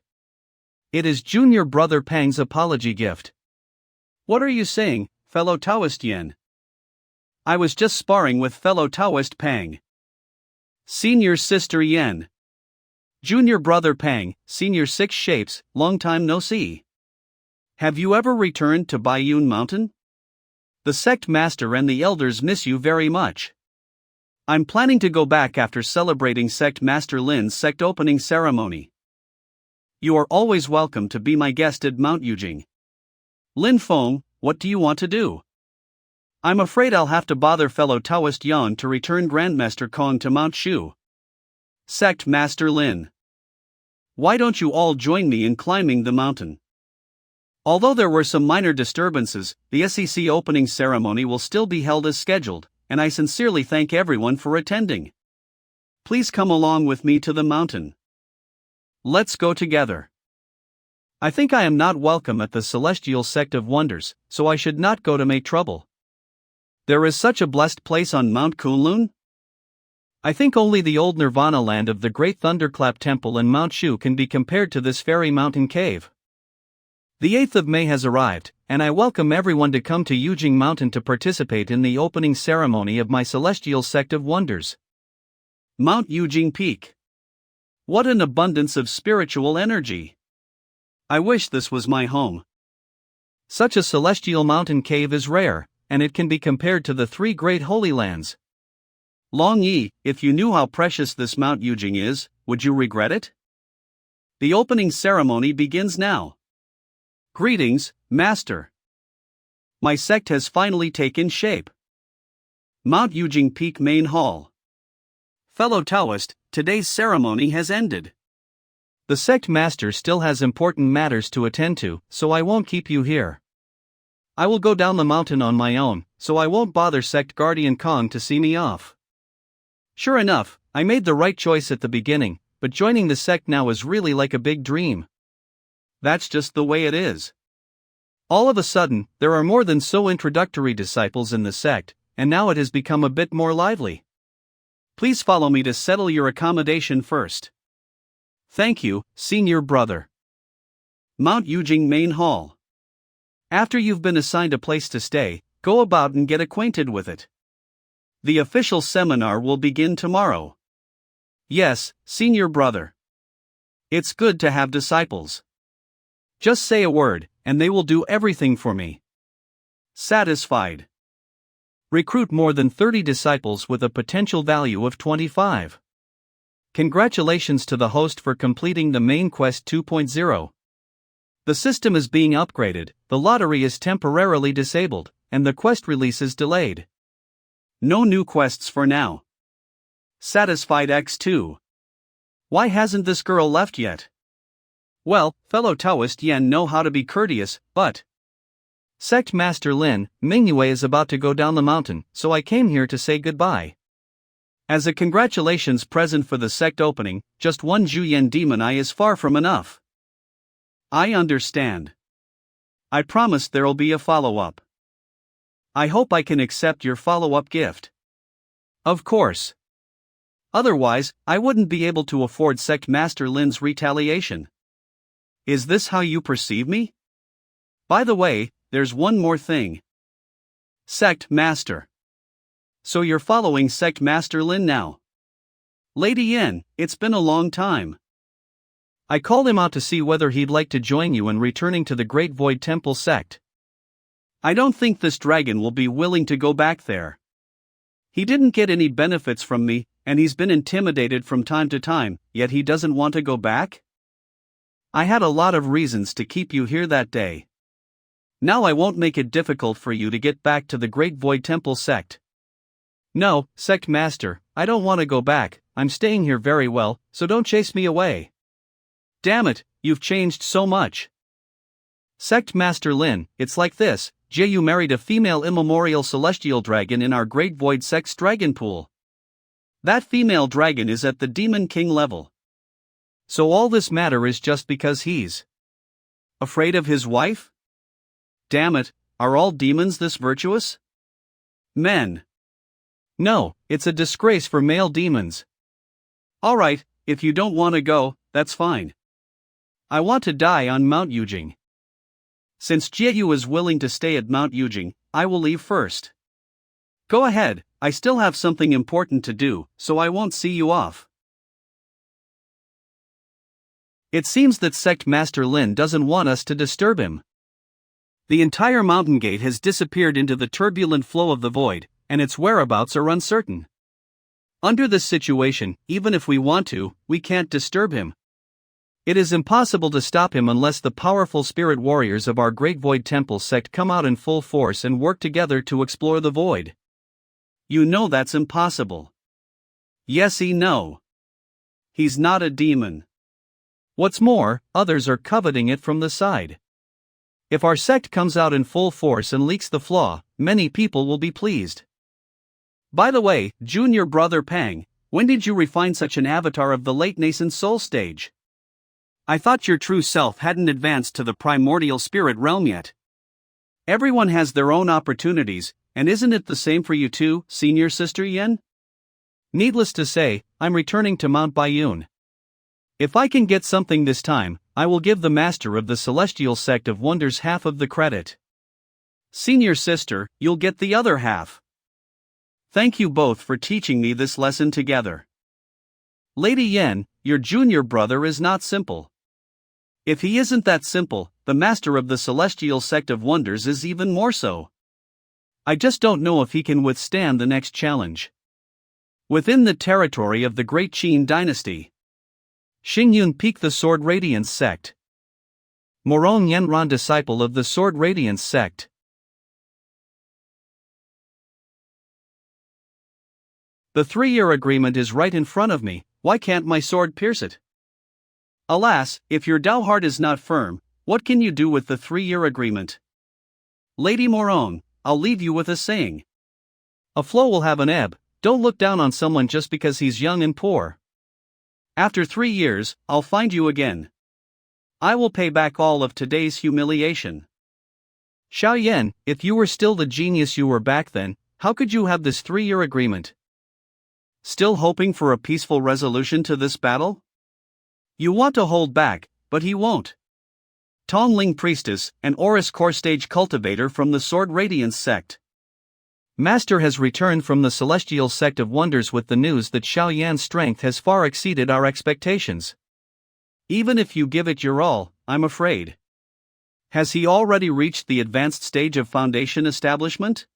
It is Junior Brother Pang's apology gift. What are you saying, fellow Taoist Yen? I was just sparring with fellow Taoist Pang. Senior Sister Yen. Junior Brother Pang, Senior Six Shapes, long time no see. Have you ever returned to Baiyun Mountain? The sect master and the elders miss you very much. I'm planning to go back after celebrating Sect Master Lin's sect opening ceremony. You are always welcome to be my guest at Mount Yujing. Lin Feng, what do you want to do? I'm afraid I'll have to bother fellow Taoist Yan to return Grandmaster Kong to Mount Shu. Sect Master Lin. Why don't you all join me in climbing the mountain? Although there were some minor disturbances, the SEC opening ceremony will still be held as scheduled, and I sincerely thank everyone for attending. Please come along with me to the mountain. Let's go together. I think I am not welcome at the Celestial Sect of Wonders, so I should not go to make trouble. There is such a blessed place on Mount Kunlun? I think only the old Nirvana land of the Great Thunderclap Temple in Mount Shu can be compared to this fairy mountain cave. The 8th of May has arrived, and I welcome everyone to come to Yujing Mountain to participate in the opening ceremony of my Celestial Sect of Wonders. Mount Yujing Peak. What an abundance of spiritual energy! I wish this was my home. Such a celestial mountain cave is rare, and it can be compared to the 3 great holy lands. Long Yi, if you knew how precious this Mount Yujing is, would you regret it? The opening ceremony begins now. Greetings, Master. My sect has finally taken shape. Mount Yujing Peak Main Hall. Fellow Taoist, today's ceremony has ended. The sect master still has important matters to attend to, so I won't keep you here. I will go down the mountain on my own, so I won't bother Sect Guardian Kong to see me off. Sure enough, I made the right choice at the beginning, but joining the sect now is really like a big dream. That's just the way it is. All of a sudden, there are more than so introductory disciples in the sect, and now it has become a bit more lively. Please follow me to settle your accommodation first. Thank you, Senior Brother. Mount Yujing Main Hall. After you've been assigned a place to stay, go about and get acquainted with it. The official seminar will begin tomorrow. Yes, Senior Brother. It's good to have disciples. Just say a word, and they will do everything for me. Satisfied. Recruit more than 30 disciples with a potential value of 25. Congratulations to the host for completing the main quest 2.0. The system is being upgraded, the lottery is temporarily disabled, and the quest release is delayed. No new quests for now. Satisfied X2. Why hasn't this girl left yet? Well, fellow Taoist Yen know how to be courteous, but Sect Master Lin, Manhwa is about to go down the mountain, so I came here to say goodbye. As a congratulations present for the sect opening, just one Juyen demon eye is far from enough. I understand. I promise there'll be a follow-up. I hope I can accept your follow-up gift. Of course. Otherwise, I wouldn't be able to afford Sect Master Lin's retaliation. Is this how you perceive me? By the way, there's one more thing. Sect Master. So you're following Sect Master Lin now? Lady Yen, it's been a long time. I called him out to see whether he'd like to join you in returning to the Great Void Temple sect. I don't think this dragon will be willing to go back there. He didn't get any benefits from me, and he's been intimidated from time to time, yet he doesn't want to go back? I had a lot of reasons to keep you here that day. Now I won't make it difficult for you to get back to the Great Void Temple sect. No, Sect Master, I don't want to go back, I'm staying here very well, so don't chase me away. Damn it, you've changed so much. Sect Master Lin, it's like this, Ju married a female immemorial celestial dragon in our Great Void Sect's dragon pool. That female dragon is at the Demon King level. So all this matter is just because he's afraid of his wife? Damn it, are all demons this virtuous? Men. No, it's a disgrace for male demons. Alright, if you don't want to go, that's fine. I want to die on Mount Yujing. Since Jieyu is willing to stay at Mount Yujing, I will leave first. Go ahead, I still have something important to do, so I won't see you off. It seems that Sect Master Lin doesn't want us to disturb him. The entire mountain gate has disappeared into the turbulent flow of the void, and its whereabouts are uncertain. Under this situation, even if we want to, we can't disturb him. It is impossible to stop him unless the powerful spirit warriors of our Great Void Temple sect come out in full force and work together to explore the void. You know that's impossible. Yes, no. He's not a demon. What's more, others are coveting it from the side. If our sect comes out in full force and leaks the flaw, many people will be pleased. By the way, Junior Brother Pang, when did you refine such an avatar of the late nascent soul stage? I thought your true self hadn't advanced to the primordial spirit realm yet. Everyone has their own opportunities, and isn't it the same for you too, Senior Sister Yen? Needless to say, I'm returning to Mount Baiyun. If I can get something this time, I will give the Master of the Celestial Sect of Wonders half of the credit. Senior Sister, you'll get the other half. Thank you both for teaching me this lesson together. Lady Yen, your junior brother is not simple. If he isn't that simple, the Master of the Celestial Sect of Wonders is even more so. I just don't know if he can withstand the next challenge. Within the territory of the Great Qin Dynasty, Xingyun Peak, the Sword Radiance Sect. Morong Yenran, disciple of the Sword Radiance Sect. The 3-year agreement is right in front of me, why can't my sword pierce it? Alas, if your Dao heart is not firm, what can you do with the 3-year agreement? Lady Morong, I'll leave you with a saying. A flow will have an ebb, don't look down on someone just because he's young and poor. After 3 years, I'll find you again. I will pay back all of today's humiliation. Xiao Yan, if you were still the genius you were back then, how could you have this 3-year agreement? Still hoping for a peaceful resolution to this battle? You want to hold back, but he won't. Tongling Priestess, an Oris Core Stage cultivator from the Sword Radiance Sect. Master has returned from the Celestial Sect of Wonders with the news that Xiao Yan's strength has far exceeded our expectations. Even if you give it your all, I'm afraid. Has he already reached the advanced stage of foundation establishment?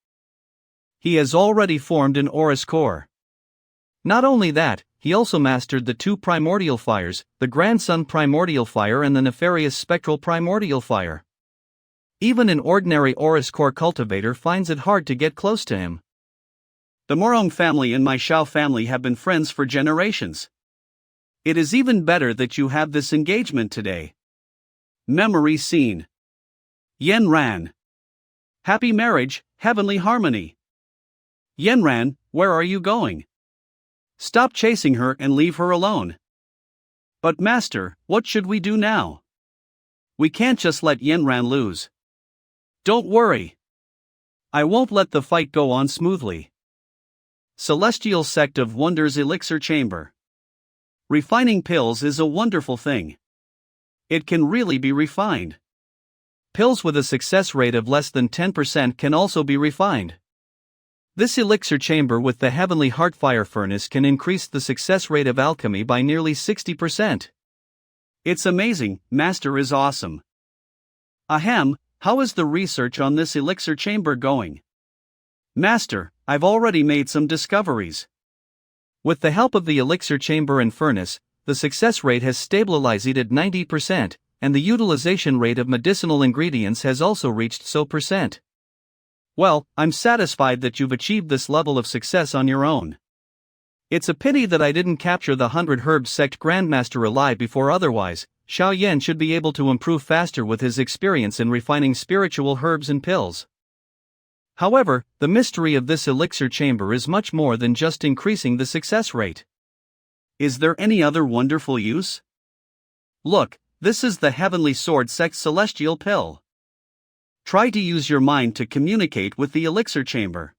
He has already formed an Oris Core. Not only that, he also mastered the 2 primordial fires, the Grandson Primordial Fire and the nefarious Spectral Primordial Fire. Even an ordinary Oris Core cultivator finds it hard to get close to him. The Morong family and my Xiao family have been friends for generations. It is even better that you have this engagement today. Memory scene. Yen Ran. Happy marriage, heavenly harmony. Yenran, where are you going? Stop chasing her and leave her alone. But master, what should we do now? We can't just let Yenran lose. Don't worry. I won't let the fight go on smoothly. Celestial Sect of Wonders Elixir Chamber. Refining pills is a wonderful thing. It can really be refined. Pills with a success rate of less than 10% can also be refined. This elixir chamber with the heavenly heartfire furnace can increase the success rate of alchemy by nearly 60%. It's amazing, Master is awesome. Ahem, how is the research on this elixir chamber going? Master, I've already made some discoveries. With the help of the elixir chamber and furnace, the success rate has stabilized at 90%, and the utilization rate of medicinal ingredients has also reached so percent. Well, I'm satisfied that you've achieved this level of success on your own. It's a pity that I didn't capture the 100 Herbs Sect Grandmaster alive before, otherwise, Xiao Yan should be able to improve faster with his experience in refining spiritual herbs and pills. However, the mystery of this elixir chamber is much more than just increasing the success rate. Is there any other wonderful use? Look, this is the Heavenly Sword Sect Celestial Pill. Try to use your mind to communicate with the elixir chamber.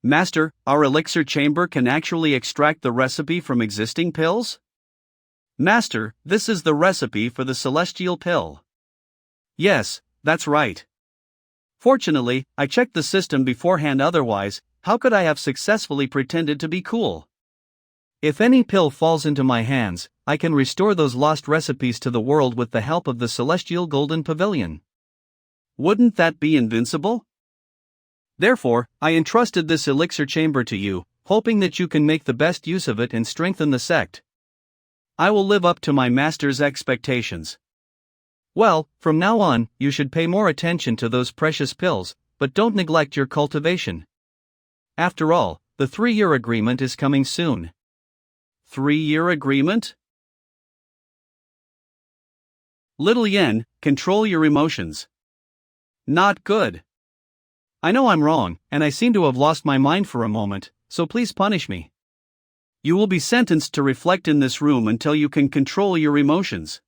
Master, our elixir chamber can actually extract the recipe from existing pills? Master, this is the recipe for the celestial pill. Yes, that's right. Fortunately, I checked the system beforehand, otherwise, how could I have successfully pretended to be cool? If any pill falls into my hands, I can restore those lost recipes to the world with the help of the Celestial Golden Pavilion. Wouldn't that be invincible? Therefore, I entrusted this elixir chamber to you, hoping that you can make the best use of it and strengthen the sect. I will live up to my master's expectations. Well, from now on, you should pay more attention to those precious pills, but don't neglect your cultivation. After all, the 3-year agreement is coming soon. 3-year agreement? Little Yen, control your emotions. Not good. I know I'm wrong, and I seem to have lost my mind for a moment, so please punish me. You will be sentenced to reflect in this room until you can control your emotions.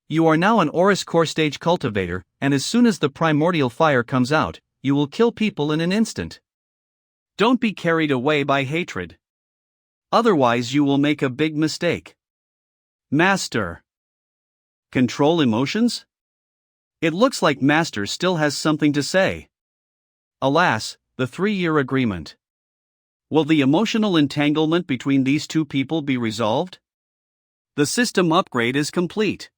You are now an Oris Core Stage cultivator, and as soon as the primordial fire comes out, you will kill people in an instant. Don't be carried away by hatred. Otherwise you will make a big mistake. Master. Control emotions? It looks like Master still has something to say. Alas, the 3-year agreement. Will the emotional entanglement between these two people be resolved? The system upgrade is complete.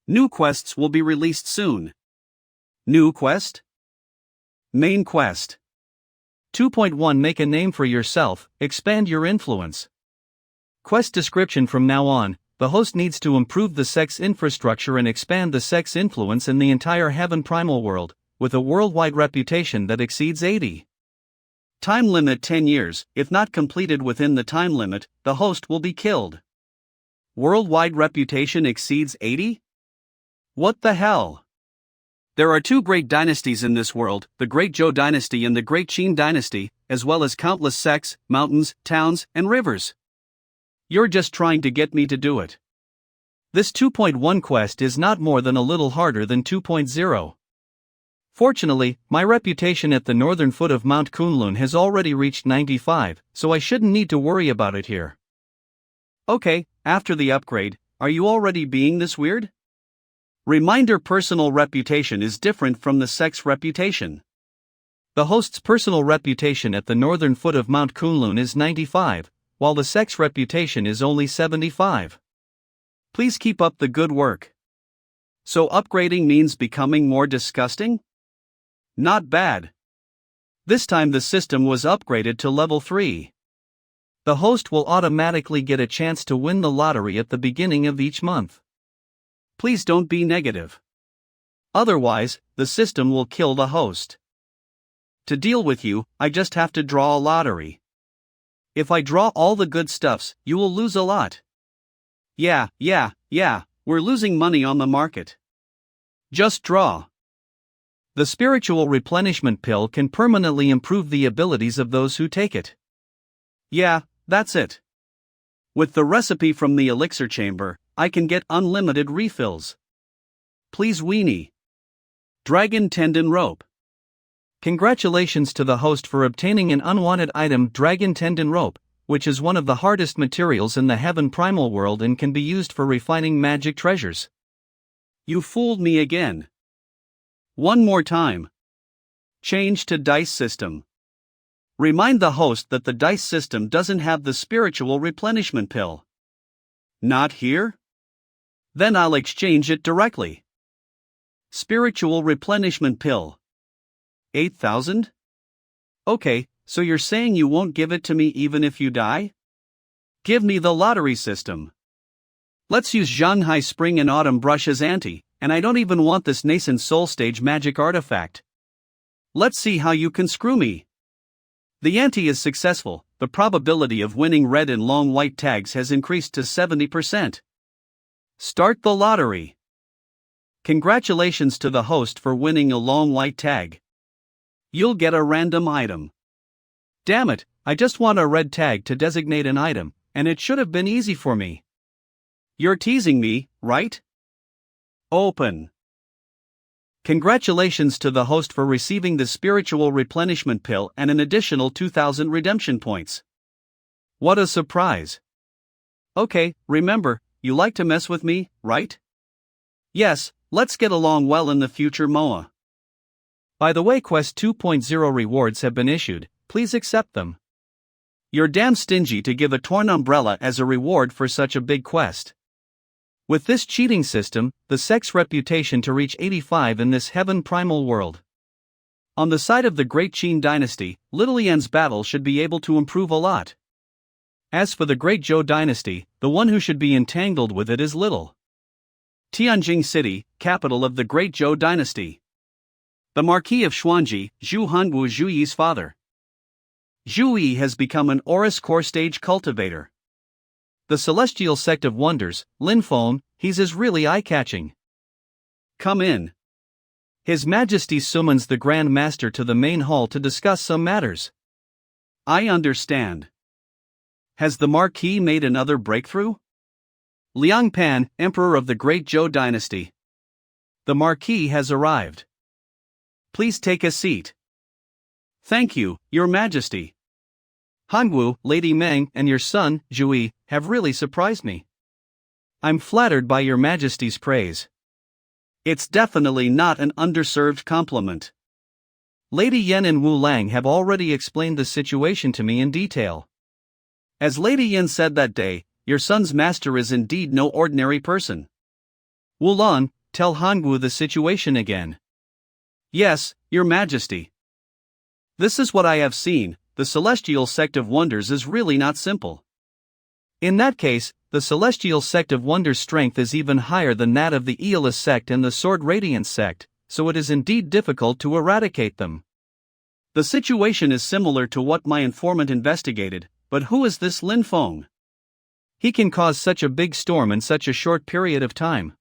New quests will be released soon. New quest? Main quest. 2.1 Make a name for yourself, expand your influence. Quest description: from now on, the host needs to improve the sect's infrastructure and expand the sect's influence in the entire Heaven Primal world, with a worldwide reputation that exceeds 80. Time limit 10 years, if not completed within the time limit, the host will be killed. Worldwide reputation exceeds 80? What the hell? There are 2 great dynasties in this world, the Great Zhou Dynasty and the Great Qin Dynasty, as well as countless sects, mountains, towns, and rivers. You're just trying to get me to do it. This 2.1 quest is not more than a little harder than 2.0. Fortunately, my reputation at the northern foot of Mount Kunlun has already reached 95, so I shouldn't need to worry about it here. Okay, after the upgrade, are you already being this weird? Reminder: personal reputation is different from the sect's reputation. The host's personal reputation at the northern foot of Mount Kunlun is 95, while the sect's reputation is only 75. Please keep up the good work. So upgrading means becoming more disgusting? Not bad. This time the system was upgraded to level 3. The host will automatically get a chance to win the lottery at the beginning of each month. Please don't be negative. Otherwise, the system will kill the host. To deal with you, I just have to draw a lottery. If I draw all the good stuffs, you will lose a lot. Yeah, we're losing money on the market. Just draw. The spiritual replenishment pill can permanently improve the abilities of those who take it. Yeah, that's it. With the recipe from the elixir chamber, I can get unlimited refills. Please weenie. Dragon tendon rope. Congratulations to the host for obtaining an unwanted item, dragon tendon rope, which is one of the hardest materials in the heaven primal world and can be used for refining magic treasures. You fooled me again. One more time. Change to dice system. Remind the host that the dice system doesn't have the spiritual replenishment pill. Not here? Then I'll exchange it directly. Spiritual replenishment pill. 8,000? Okay, so you're saying you won't give it to me even if you die? Give me the lottery system. Let's use Shanghai Spring and Autumn Brush as ante, and I don't even want this nascent soul stage magic artifact. Let's see how you can screw me. The ante is successful. The probability of winning red and long white tags has increased to 70%. Start the lottery. Congratulations to the host for winning a long white tag. You'll get a random item. Damn it, I just want a red tag to designate an item, and it should have been easy for me. You're teasing me, right? Open. Congratulations to the host for receiving the spiritual replenishment pill and an additional 2,000 redemption points. What a surprise. Okay, remember, you like to mess with me, right? Yes, let's get along well in the future, Moa. By the way, Quest 2.0 rewards have been issued, please accept them. You're damn stingy to give a torn umbrella as a reward for such a big quest. With this cheating system, the sex reputation to reach 85 in this heaven primal world. On the side of the Great Qin dynasty, Little Yan's battle should be able to improve a lot. As for the Great Zhou dynasty, the one who should be entangled with it is Little Tianjing City, capital of the Great Zhou dynasty. The Marquis of Xuanji, Zhu Hangu Zhu Yi's father. Zhu Yi has become an Oris core stage cultivator. The Celestial Sect of Wonders, Lin Feng, is really eye-catching. Come in. His Majesty summons the Grand Master to the main hall to discuss some matters. I understand. Has the Marquis made another breakthrough? Liang Pan, Emperor of the Great Zhou dynasty. The Marquis has arrived. Please take a seat. Thank you, Your Majesty. Hangu, Lady Meng, and your son, Zhu Yi, have really surprised me. I'm flattered by Your Majesty's praise. It's definitely not an underserved compliment. Lady Yan and Wu Lang have already explained the situation to me in detail. As Lady Yan said that day, your son's master is indeed no ordinary person. Wu Lan, tell Hangu the situation again. Yes, Your Majesty. This is what I have seen. The Celestial Sect of Wonders is really not simple. In that case, the Celestial Sect of Wonders' strength is even higher than that of the Aeolus Sect and the Sword Radiance Sect, so it is indeed difficult to eradicate them. The situation is similar to what my informant investigated, but who is this Lin Feng? He can cause such a big storm in such a short period of time.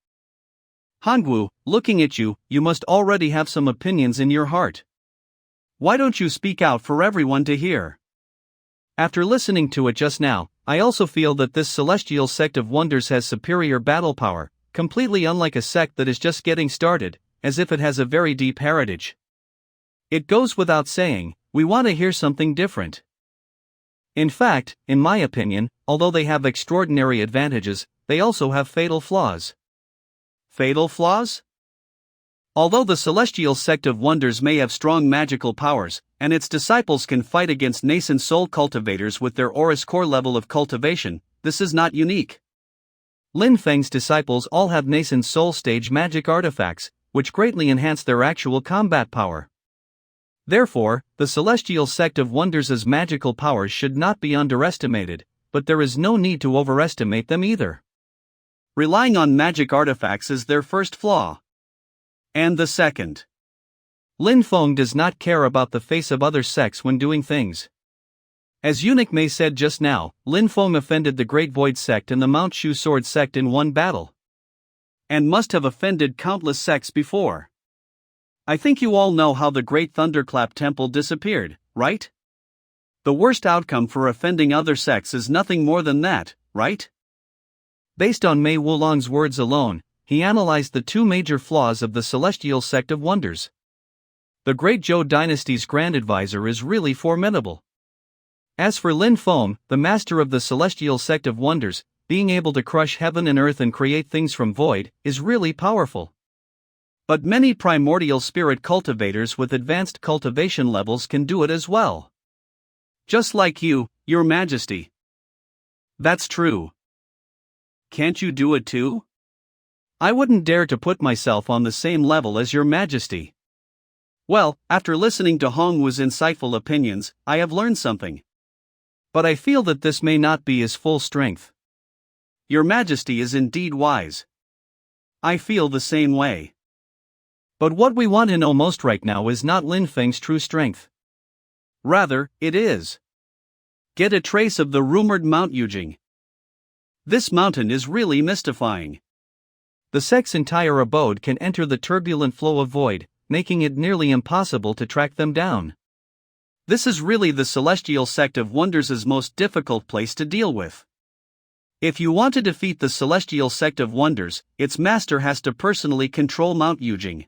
Hangu, looking at you, you must already have some opinions in your heart. Why don't you speak out for everyone to hear? After listening to it just now, I also feel that this Celestial Sect of Wonders has superior battle power, completely unlike a sect that is just getting started, as if it has a very deep heritage. It goes without saying, we want to hear something different. In fact, in my opinion, although they have extraordinary advantages, they also have fatal flaws. Fatal flaws? Although the Celestial Sect of Wonders may have strong magical powers, and its disciples can fight against nascent soul cultivators with their Oris core level of cultivation, this is not unique. Lin Feng's disciples all have nascent soul stage magic artifacts, which greatly enhance their actual combat power. Therefore, the Celestial Sect of Wonders' magical powers should not be underestimated, but there is no need to overestimate them either. Relying on magic artifacts is their first flaw. And the second. Lin Feng does not care about the face of other sects when doing things. As Eunuch Mei said just now, Lin Feng offended the Great Void Sect and the Mount Shu Sword Sect in one battle. and must have offended countless sects before. I think you all know how the Great Thunderclap Temple disappeared, right? The worst outcome for offending other sects is nothing more than that, right? Based on Mei Wulong's words alone, he analyzed the two major flaws of the Celestial Sect of Wonders. The Great Zhou Dynasty's Grand Advisor is really formidable. As for Lin Feng, the master of the Celestial Sect of Wonders, being able to crush heaven and earth and create things from void, is really powerful. But many primordial spirit cultivators with advanced cultivation levels can do it as well. Just like you, Your Majesty. That's true. Can't you do it too? I wouldn't dare to put myself on the same level as Your Majesty. Well, after listening to Hongwu's insightful opinions, I have learned something. But I feel that this may not be his full strength. Your Majesty is indeed wise. I feel the same way. But what we want to know most right now is not Lin Feng's true strength. Rather, it is: get a trace of the rumored Mount Yujing. This mountain is really mystifying. The sect's entire abode can enter the turbulent flow of void, making it nearly impossible to track them down. This is really the Celestial Sect of Wonders' most difficult place to deal with. If you want to defeat the Celestial Sect of Wonders, its master has to personally control Mount Yujing,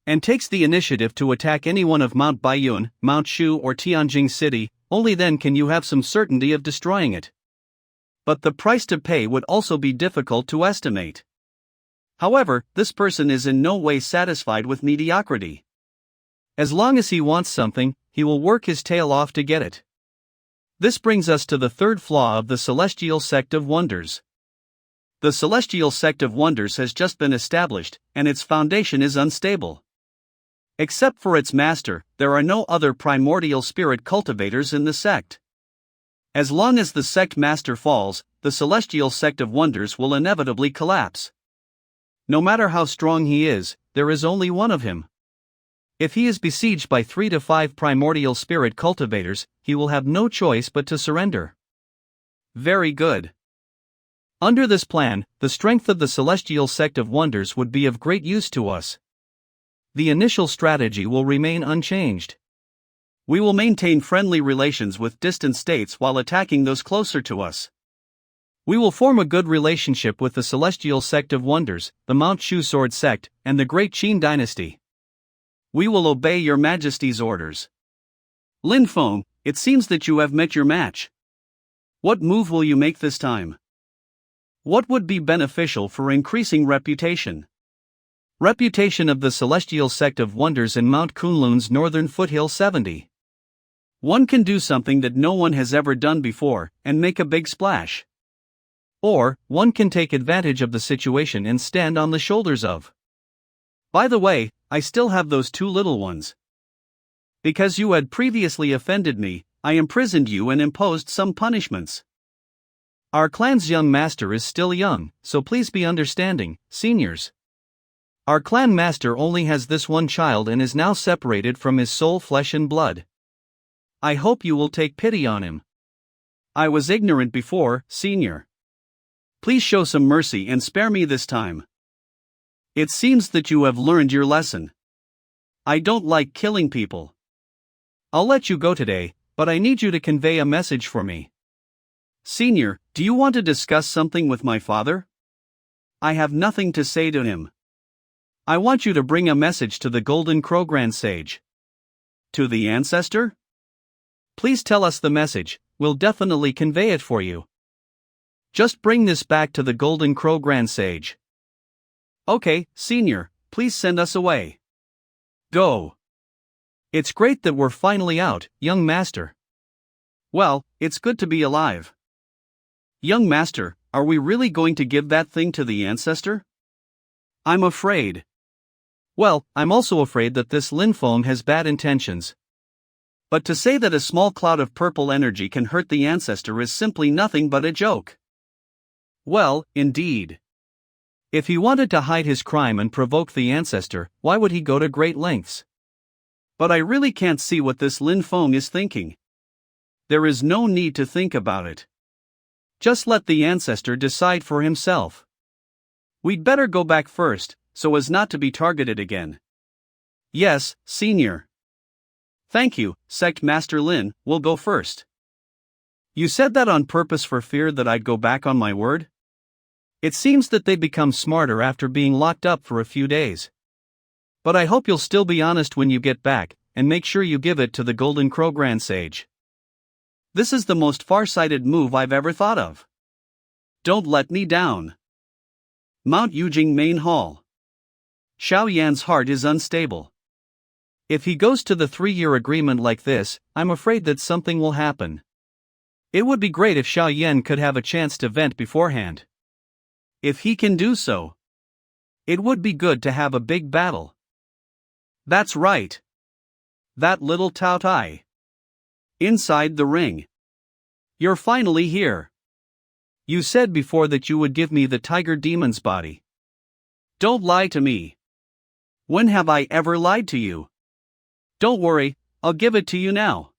and takes the initiative to attack any one of Mount Baiyun, Mount Shu or Tianjing City. Only then can you have some certainty of destroying it. But the price to pay would also be difficult to estimate. However, this person is in no way satisfied with mediocrity. As long as he wants something, he will work his tail off to get it. This brings us to the third flaw of the Celestial Sect of Wonders. The Celestial Sect of Wonders has just been established, and its foundation is unstable. Except for its master, there are no other primordial spirit cultivators in the sect. As long as the sect master falls, the Celestial Sect of Wonders will inevitably collapse. No matter how strong he is, there is only one of him. If he is besieged by 3 to 5 primordial spirit cultivators, he will have no choice but to surrender. Very good. Under this plan, the strength of the Celestial Sect of Wonders would be of great use to us. The initial strategy will remain unchanged. We will maintain friendly relations with distant states while attacking those closer to us. We will form a good relationship with the Celestial Sect of Wonders, the Mount Shu Sword Sect, and the Great Qin Dynasty. We will obey Your Majesty's orders. Lin Feng, it seems that you have met your match. What move will you make this time? What would be beneficial for increasing reputation? Reputation of the Celestial Sect of Wonders in Mount Kunlun's northern foothill 70. One can do something that no one has ever done before, and make a big splash. Or, one can take advantage of the situation and stand on the shoulders of. By the way, I still have those 2 little ones. Because you had previously offended me, I imprisoned you and imposed some punishments. Our clan's young master is still young, so please be understanding, seniors. Our clan master only has this one child and is now separated from his soul, flesh and blood. I hope you will take pity on him. I was ignorant before, senior. Please show some mercy and spare me this time. It seems that you have learned your lesson. I don't like killing people. I'll let you go today, but I need you to convey a message for me. Senior, do you want to discuss something with my father? I have nothing to say to him. I want you to bring a message to the Golden Crow Grand Sage. To the ancestor? Please tell us the message, we'll definitely convey it for you. Just bring this back to the Golden Crow Grand Sage. Okay, senior, please send us away. Go. It's great that we're finally out, young master. Well, it's good to be alive. Young master, are we really going to give that thing to the ancestor? I'm afraid. Well, I'm also afraid that this Lin Feng has bad intentions. But to say that a small cloud of purple energy can hurt the ancestor is simply nothing but a joke. Well, indeed. If he wanted to hide his crime and provoke the ancestor, why would he go to great lengths? But I really can't see what this Lin Feng is thinking. There is no need to think about it. Just let the ancestor decide for himself. We'd better go back first, so as not to be targeted again. Yes, Senior. Thank you, Sect Master Lin, we'll go first. You said that on purpose for fear that I'd go back on my word? It seems that they become smarter after being locked up for a few days. But I hope you'll still be honest when you get back, and make sure you give it to the Golden Crow Grand Sage. This is the most far-sighted move I've ever thought of. Don't let me down. Mount Yujing Main Hall. Xiao Yan's heart is unstable. If he goes to the 3-year agreement like this, I'm afraid that something will happen. It would be great if Xiao Yan could have a chance to vent beforehand. If he can do so, it would be good to have a big battle. That's right. That little Tao Tai. Inside the ring. You're finally here. You said before that you would give me the tiger demon's body. Don't lie to me. When have I ever lied to you? Don't worry, I'll give it to you now.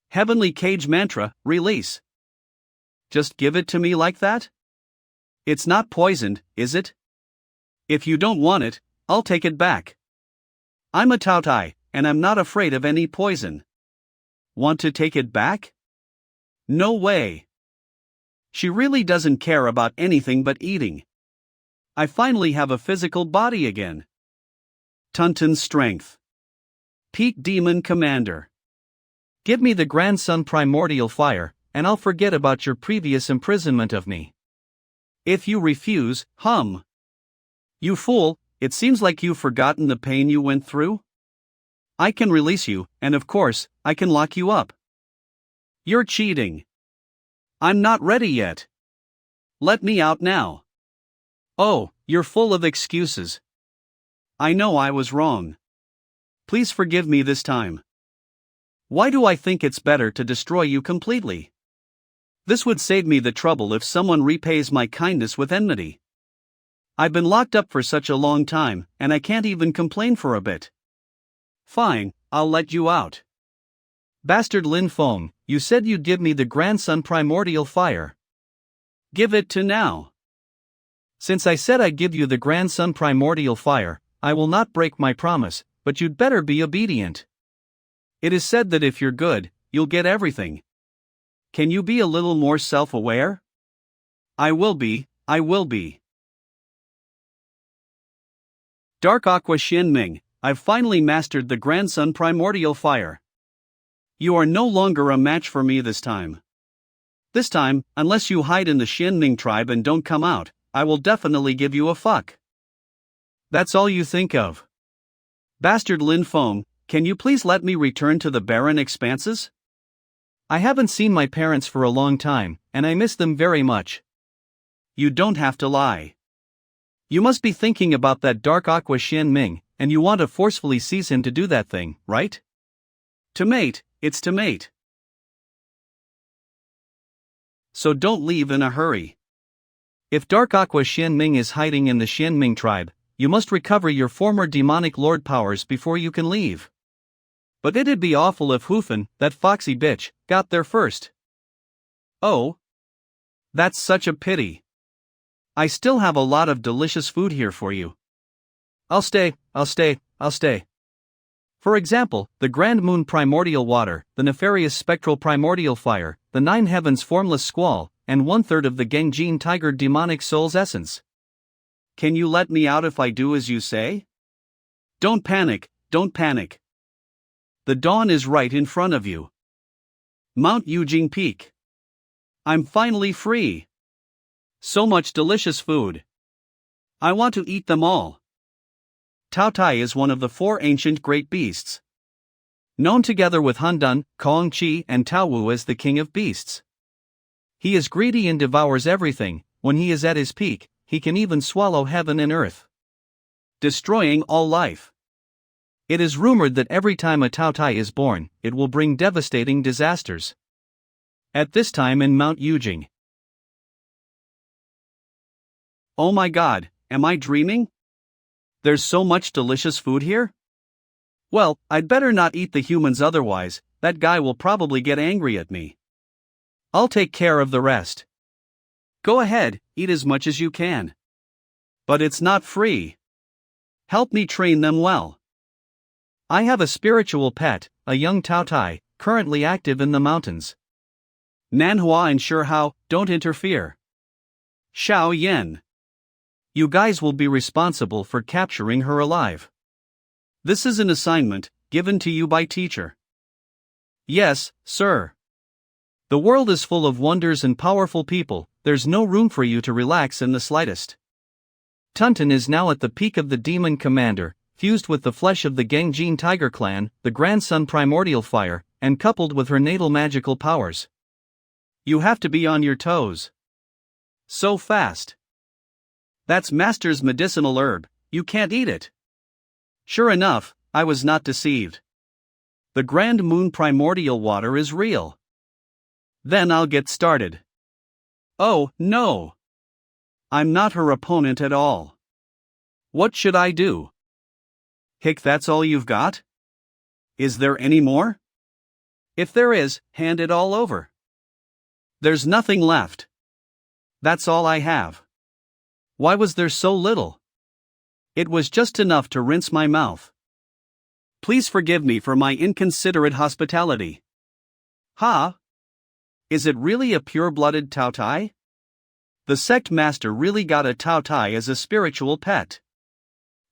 Heavenly Cage Mantra, release. Just give it to me like that? It's not poisoned, is it? If you don't want it, I'll take it back. I'm a Tao Tai, and I'm not afraid of any poison. Want to take it back? No way. She really doesn't care about anything but eating. I finally have a physical body again. Tuntun's strength. Peak Demon Commander. Give me the Grandson Primordial Fire, and I'll forget about your previous imprisonment of me. If you refuse, hum. You fool, it seems like you've forgotten the pain you went through. I can release you, and of course, I can lock you up. You're cheating. I'm not ready yet. Let me out now. Oh, you're full of excuses. I know I was wrong. Please forgive me this time. Why do I think it's better to destroy you completely? This would save me the trouble if someone repays my kindness with enmity. I've been locked up for such a long time, and I can't even complain for a bit. Fine, I'll let you out. Bastard Lin Feng, you said you'd give me the Grandson Primordial Fire. Give it to now. Since I said I'd give you the Grandson Primordial Fire, I will not break my promise, but you'd better be obedient. It is said that if you're good, you'll get everything. Can you be a little more self-aware? I will be. Dark Aqua Xianming, I've finally mastered the Grandson Primordial Fire. You are no longer a match for me this time. This time, unless you hide in the Xianming tribe and don't come out, I will definitely give you a fuck. That's all you think of. Bastard Lin Feng, can you please let me return to the barren expanses? I haven't seen my parents for a long time, and I miss them very much. You don't have to lie. You must be thinking about that Dark Aqua Xianming, and you want to forcefully seize him to do that thing, right? To mate, it's to mate. So don't leave in a hurry. If Dark Aqua Xianming is hiding in the Xianming tribe, you must recover your former demonic lord powers before you can leave. But it'd be awful if Hufen, that foxy bitch, got there first. Oh? That's such a pity. I still have a lot of delicious food here for you. I'll stay. For example, the Grand Moon Primordial Water, the Nefarious Spectral Primordial Fire, the Nine Heavens Formless Squall, and 1/3 of the Gengjin Tiger Demonic Soul's Essence. Can you let me out if I do as you say? Don't panic. The dawn is right in front of you. Mount Yujing Peak. I'm finally free. So much delicious food. I want to eat them all. Tao Tai is one of the 4 ancient great beasts. Known together with Hundun, Kong Qi, and Tao Wu as the king of beasts. He is greedy and devours everything. When he is at his peak, he can even swallow heaven and earth, destroying all life. It is rumored that every time a Tao Tai is born, it will bring devastating disasters. At this time in Mount Yujing. Oh my god, am I dreaming? There's so much delicious food here? Well, I'd better not eat the humans, otherwise, that guy will probably get angry at me. I'll take care of the rest. Go ahead, eat as much as you can. But it's not free. Help me train them well. I have a spiritual pet, a young Taotai, currently active in the mountains. Manhua and Shihao, don't interfere. Xiao Yen. You guys will be responsible for capturing her alive. This is an assignment, given to you by teacher. Yes, sir. The world is full of wonders and powerful people, there's no room for you to relax in the slightest. Tunton is now at the peak of the demon commander, fused with the flesh of the Gengjin tiger clan, the grandson primordial fire, and coupled with her natal magical powers. You have to be on your toes. So fast. That's Master's medicinal herb, you can't eat it. Sure enough, I was not deceived. The Grand Moon primordial water is real. Then I'll get started. Oh, no. I'm not her opponent at all. What should I do? Hick, that's all you've got? Is there any more? If there is, hand it all over. There's nothing left. That's all I have. Why was there so little? It was just enough to rinse my mouth. Please forgive me for my inconsiderate hospitality. Ha! Is it really a pure-blooded Taotai? The sect master really got a Taotai as a spiritual pet.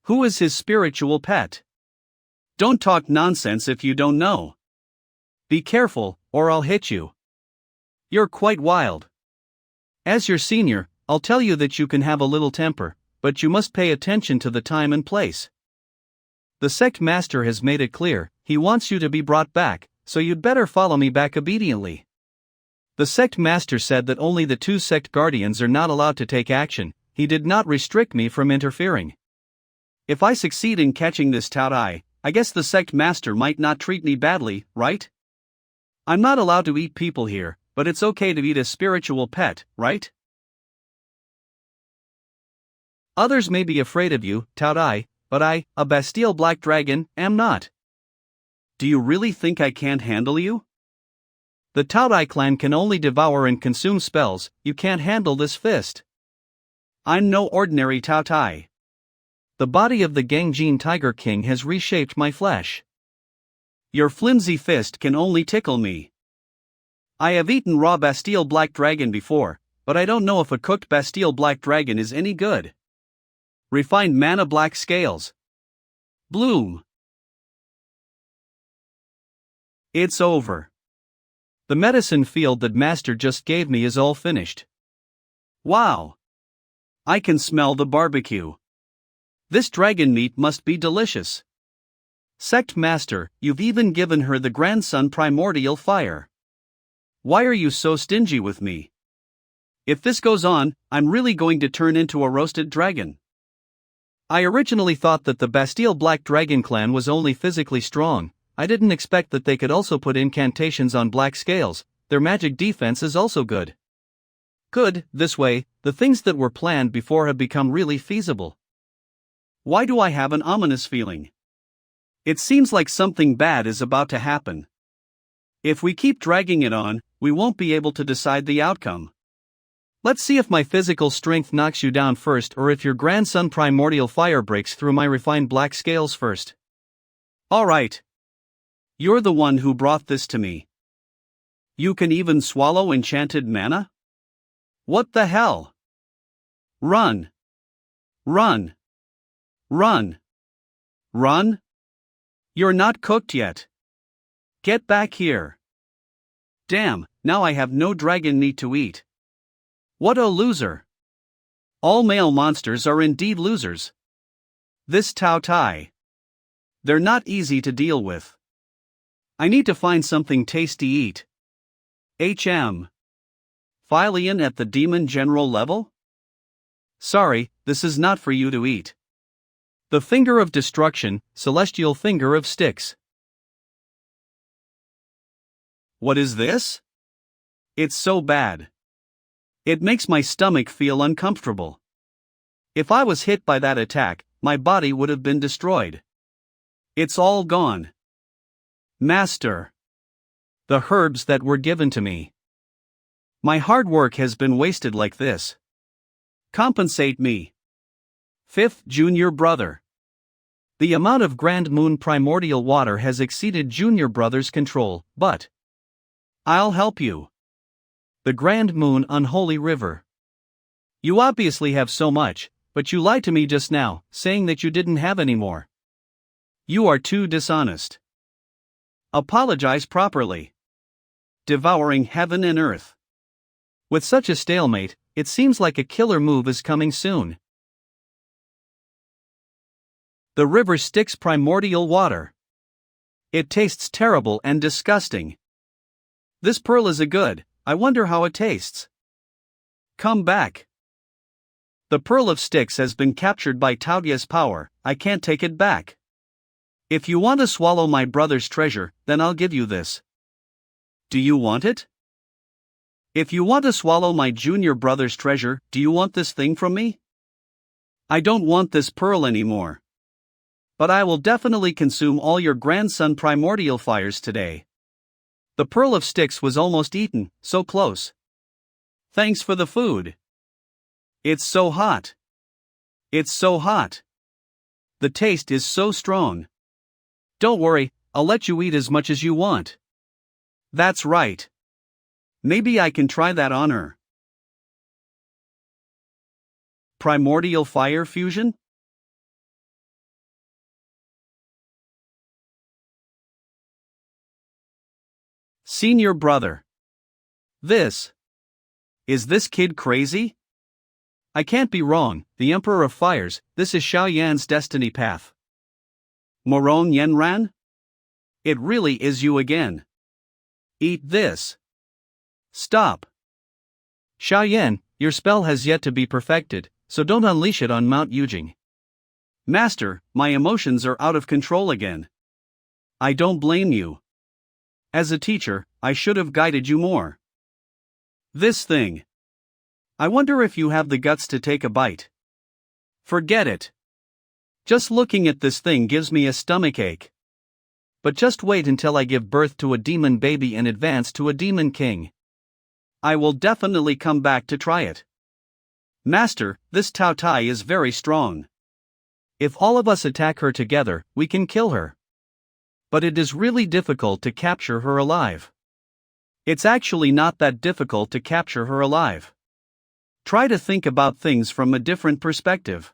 Who is his spiritual pet? Don't talk nonsense if you don't know. Be careful, or I'll hit you. You're quite wild. As your senior, I'll tell you that you can have a little temper, but you must pay attention to the time and place. The sect master has made it clear, he wants you to be brought back, so you'd better follow me back obediently. The sect master said that only the 2 sect guardians are not allowed to take action, he did not restrict me from interfering. If I succeed in catching this Taotai, I guess the sect master might not treat me badly, right? I'm not allowed to eat people here, but it's okay to eat a spiritual pet, right? Others may be afraid of you, Taotai, but I, a Bastille Black Dragon, am not. Do you really think I can't handle you? The Taotai clan can only devour and consume spells, you can't handle this fist. I'm no ordinary Taotai. The body of the Gengjin Tiger King has reshaped my flesh. Your flimsy fist can only tickle me. I have eaten raw Bastille Black Dragon before, but I don't know if a cooked Bastille Black Dragon is any good. Refined Mana Black Scales. Bloom. It's over. The medicine field that Master just gave me is all finished. Wow! I can smell the barbecue. This dragon meat must be delicious. Sect Master, you've even given her the grandson primordial fire. Why are you so stingy with me? If this goes on, I'm really going to turn into a roasted dragon. I originally thought that the Bastille Black Dragon clan was only physically strong. I didn't expect that they could also put incantations on black scales. Their magic defense is also good. Good, this way, the things that were planned before have become really feasible. Why do I have an ominous feeling? It seems like something bad is about to happen. If we keep dragging it on, we won't be able to decide the outcome. Let's see if my physical strength knocks you down first or if your grandson primordial fire breaks through my refined black scales first. Alright. You're the one who brought this to me. You can even swallow enchanted mana? What the hell? Run. Run. Run. Run? You're not cooked yet. Get back here. Damn, now I have no dragon meat to eat. What a loser. All male monsters are indeed losers. This Taotai. They're not easy to deal with. I need to find something tasty eat. HM. Philian at the demon general level? Sorry, this is not for you to eat. The finger of destruction, celestial finger of sticks. What is this? It's so bad. It makes my stomach feel uncomfortable. If I was hit by that attack, my body would have been destroyed. It's all gone. Master. The herbs that were given to me. My hard work has been wasted like this. Compensate me. Fifth junior brother. The amount of Grand Moon primordial water has exceeded junior brother's control, but I'll help you. The Grand Moon Unholy River. You obviously have so much, but you lied to me just now, saying that you didn't have any more. You are too dishonest. Apologize properly. Devouring heaven and earth. With such a stalemate, it seems like a killer move is coming soon. The river Styx primordial water. It tastes terrible and disgusting. This pearl is a good, I wonder how it tastes. Come back. The pearl of Styx has been captured by Taoya's power, I can't take it back. If you want to swallow my brother's treasure, then I'll give you this. Do you want it? If you want to swallow my junior brother's treasure, do you want this thing from me? I don't want this pearl anymore. But I will definitely consume all your grandson primordial fires today. The pearl of Styx was almost eaten, so close. Thanks for the food. It's so hot. It's so hot. The taste is so strong. Don't worry, I'll let you eat as much as you want. That's right. Maybe I can try that on her. Primordial fire fusion? Senior brother. Is this kid crazy? I can't be wrong, the Emperor of Fires, this is Xiao Yan's destiny path. Moron Yenran? It really is you again. Eat this. Stop. Xiao Yan, your spell has yet to be perfected, so don't unleash it on Mount Yujing. Master, my emotions are out of control again. I don't blame you. As a teacher, I should have guided you more. This thing. I wonder if you have the guts to take a bite. Forget it. Just looking at this thing gives me a stomachache. But just wait until I give birth to a demon baby and advance to a demon king. I will definitely come back to try it. Master, this Tao Tai is very strong. If all of us attack her together, we can kill her. But it is really difficult to capture her alive. It's actually not that difficult to capture her alive. Try to think about things from a different perspective.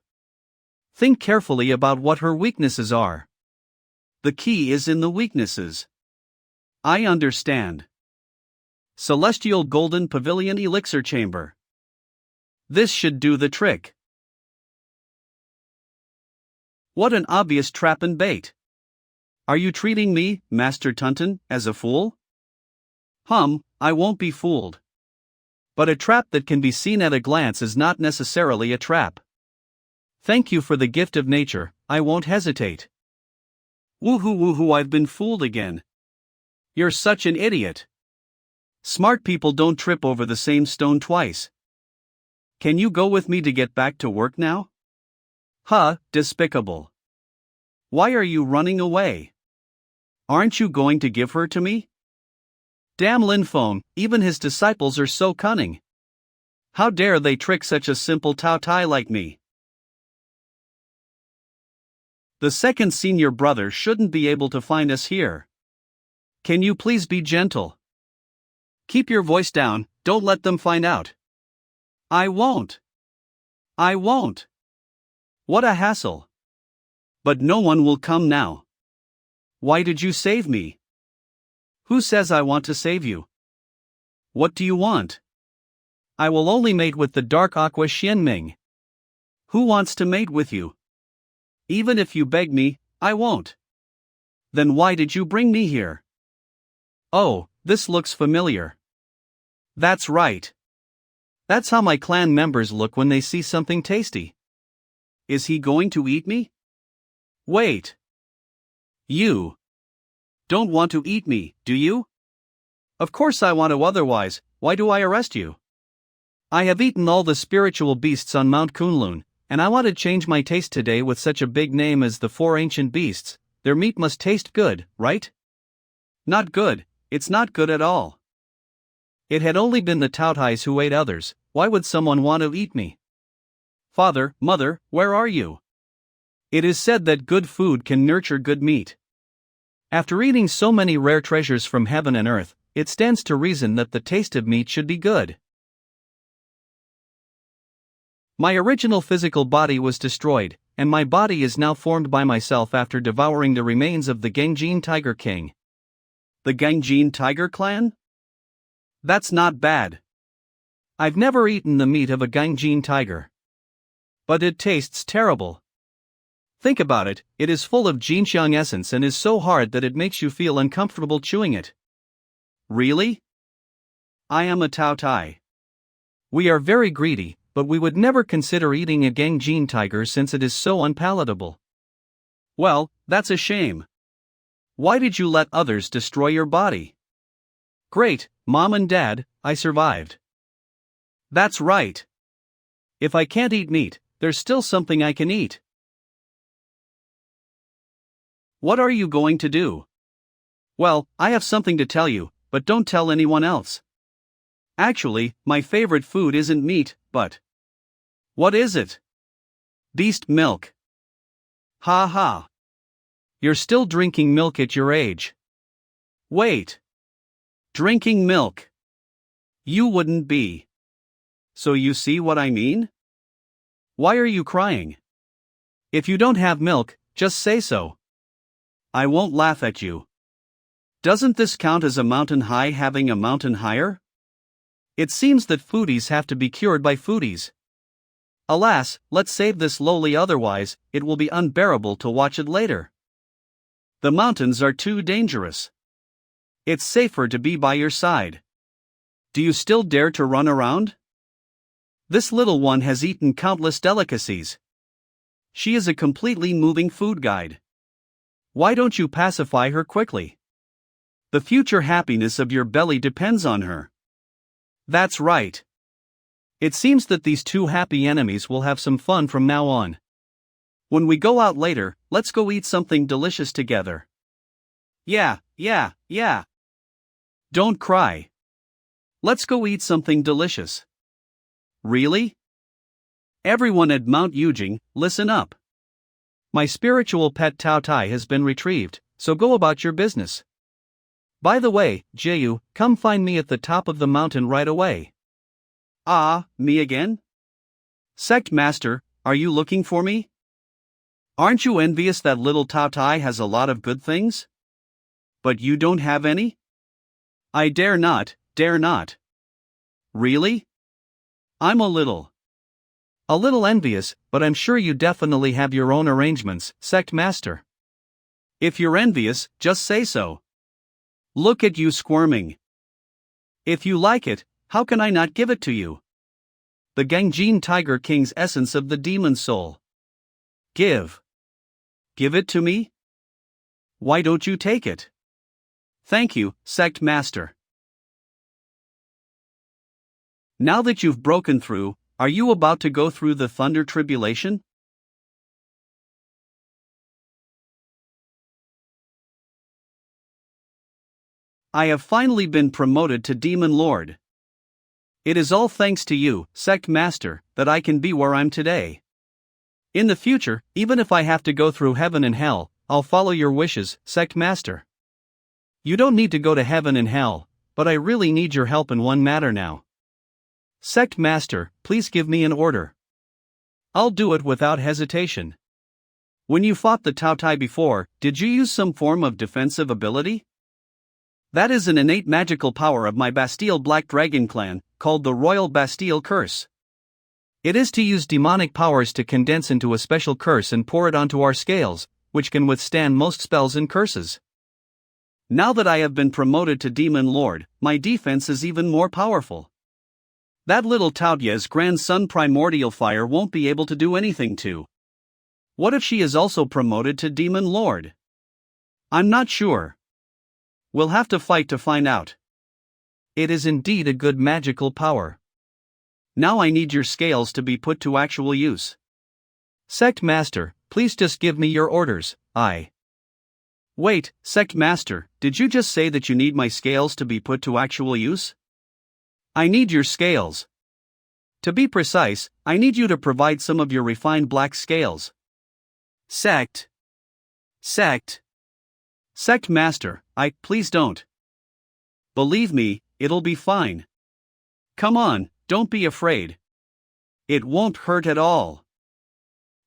Think carefully about what her weaknesses are. The key is in the weaknesses. I understand. Celestial Golden Pavilion Elixir Chamber. This should do the trick. What an obvious trap and bait. Are you treating me, Master Tunton, as a fool? I won't be fooled. But a trap that can be seen at a glance is not necessarily a trap. Thank you for the gift of nature, I won't hesitate. Woohoo, I've been fooled again. You're such an idiot. Smart people don't trip over the same stone twice. Can you go with me to get back to work now? Despicable. Why are you running away? Aren't you going to give her to me? Damn Lin Feng, even his disciples are so cunning. How dare they trick such a simple Tao Tai like me? The second senior brother shouldn't be able to find us here. Can you please be gentle? Keep your voice down, don't let them find out. I won't. What a hassle. But no one will come now. Why did you save me? Who says I want to save you? What do you want? I will only mate with the dark Aqua Xianming. Who wants to mate with you? Even if you beg me, I won't. Then why did you bring me here? Oh, this looks familiar. That's right. That's how my clan members look when they see something tasty. Is he going to eat me? Wait. You don't want to eat me, do you? Of course I want to, otherwise, why do I arrest you? I have eaten all the spiritual beasts on Mount Kunlun, and I want to change my taste today with such a big name as the four ancient beasts. Their meat must taste good, right? Not good, it's not good at all. It had only been the Tautais who ate others, why would someone want to eat me? Father, Mother, where are you? It is said that good food can nurture good meat. After eating so many rare treasures from heaven and earth, it stands to reason that the taste of meat should be good. My original physical body was destroyed, and my body is now formed by myself after devouring the remains of the Gangjin Tiger King. The Gangjin Tiger Clan? That's not bad. I've never eaten the meat of a Gangjin tiger. But it tastes terrible. Think about it, it is full of ginseng essence and is so hard that it makes you feel uncomfortable chewing it. Really? I am a Tao Tai. We are very greedy, but we would never consider eating a Gangjin tiger since it is so unpalatable. Well, that's a shame. Why did you let others destroy your body? Great, Mom and Dad, I survived. That's right. If I can't eat meat, there's still something I can eat. What are you going to do? Well, I have something to tell you, but don't tell anyone else. Actually, my favorite food isn't meat, but... What is it? Beast milk. Ha ha. You're still drinking milk at your age. Wait. Drinking milk. You wouldn't be. So you see what I mean? Why are you crying? If you don't have milk, just say so. I won't laugh at you. Doesn't this count as a mountain high having a mountain higher? It seems that foodies have to be cured by foodies. Alas, let's save this lowly, otherwise, it will be unbearable to watch it later. The mountains are too dangerous. It's safer to be by your side. Do you still dare to run around? This little one has eaten countless delicacies. She is a completely moving food guide. Why don't you pacify her quickly? The future happiness of your belly depends on her. That's right. It seems that these two happy enemies will have some fun from now on. When we go out later, let's go eat something delicious together. Yeah. Don't cry. Let's go eat something delicious. Really? Everyone at Mount Yujing, listen up. My spiritual pet Tao Tai has been retrieved, so go about your business. By the way, Jeyu, come find me at the top of the mountain right away. Ah, me again? Sect Master, are you looking for me? Aren't you envious that little Tao Tai has a lot of good things? But you don't have any? I dare not. Really? I'm a little envious, but I'm sure you definitely have your own arrangements, Sect Master. If you're envious, just say so. Look at you squirming. If you like it, how can I not give it to you? The Gangjin Tiger King's essence of the demon soul. Give it to me? Why don't you take it? Thank you, Sect Master. Now that you've broken through, are you about to go through the thunder tribulation? I have finally been promoted to Demon Lord. It is all thanks to you, Sect Master, that I can be where I'm today. In the future, even if I have to go through heaven and hell, I'll follow your wishes, Sect Master. You don't need to go to heaven and hell, but I really need your help in one matter now. Sect Master, please give me an order. I'll do it without hesitation. When you fought the Tao Tai before, did you use some form of defensive ability? That is an innate magical power of my Bastille Black Dragon clan, called the Royal Bastille Curse. It is to use demonic powers to condense into a special curse and pour it onto our scales, which can withstand most spells and curses. Now that I have been promoted to Demon Lord, my defense is even more powerful. That little Taotia's grandson Primordial Fire won't be able to do anything to. What if she is also promoted to Demon Lord? I'm not sure. We'll have to fight to find out. It is indeed a good magical power. Now I need your scales to be put to actual use. Sect Master, please just give me your orders. Wait, Sect Master, did you just say that you need my scales to be put to actual use? I need your scales. To be precise, I need you to provide some of your refined black scales. Sect. Sect. Sect Master, please don't. Believe me, it'll be fine. Come on, don't be afraid. It won't hurt at all.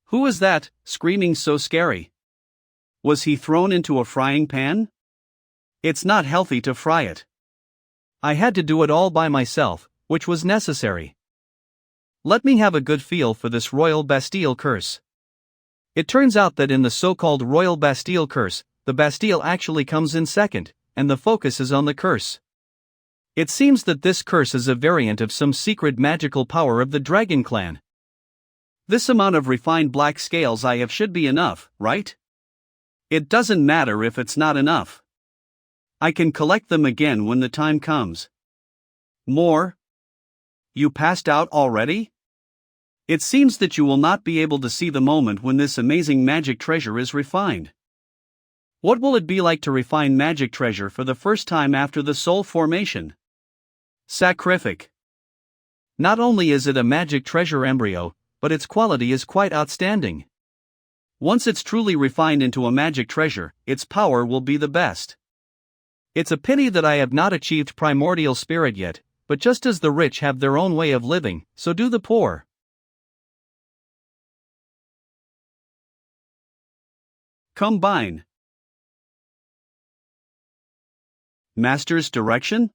Who is that, screaming so scary? Was he thrown into a frying pan? It's not healthy to fry it. I had to do it all by myself, which was necessary. Let me have a good feel for this Royal Bastille curse. It turns out that in the so-called Royal Bastille curse, the Bastille actually comes in second, and the focus is on the curse. It seems that this curse is a variant of some secret magical power of the Dragon Clan. This amount of refined black scales I have should be enough, right? It doesn't matter if it's not enough. I can collect them again when the time comes. More? You passed out already? It seems that you will not be able to see the moment when this amazing magic treasure is refined. What will it be like to refine magic treasure for the first time after the soul formation? Sacrific. Not only is it a magic treasure embryo, but its quality is quite outstanding. Once it's truly refined into a magic treasure, its power will be the best. It's a pity that I have not achieved primordial spirit yet, but just as the rich have their own way of living, so do the poor. Combine. Master's direction?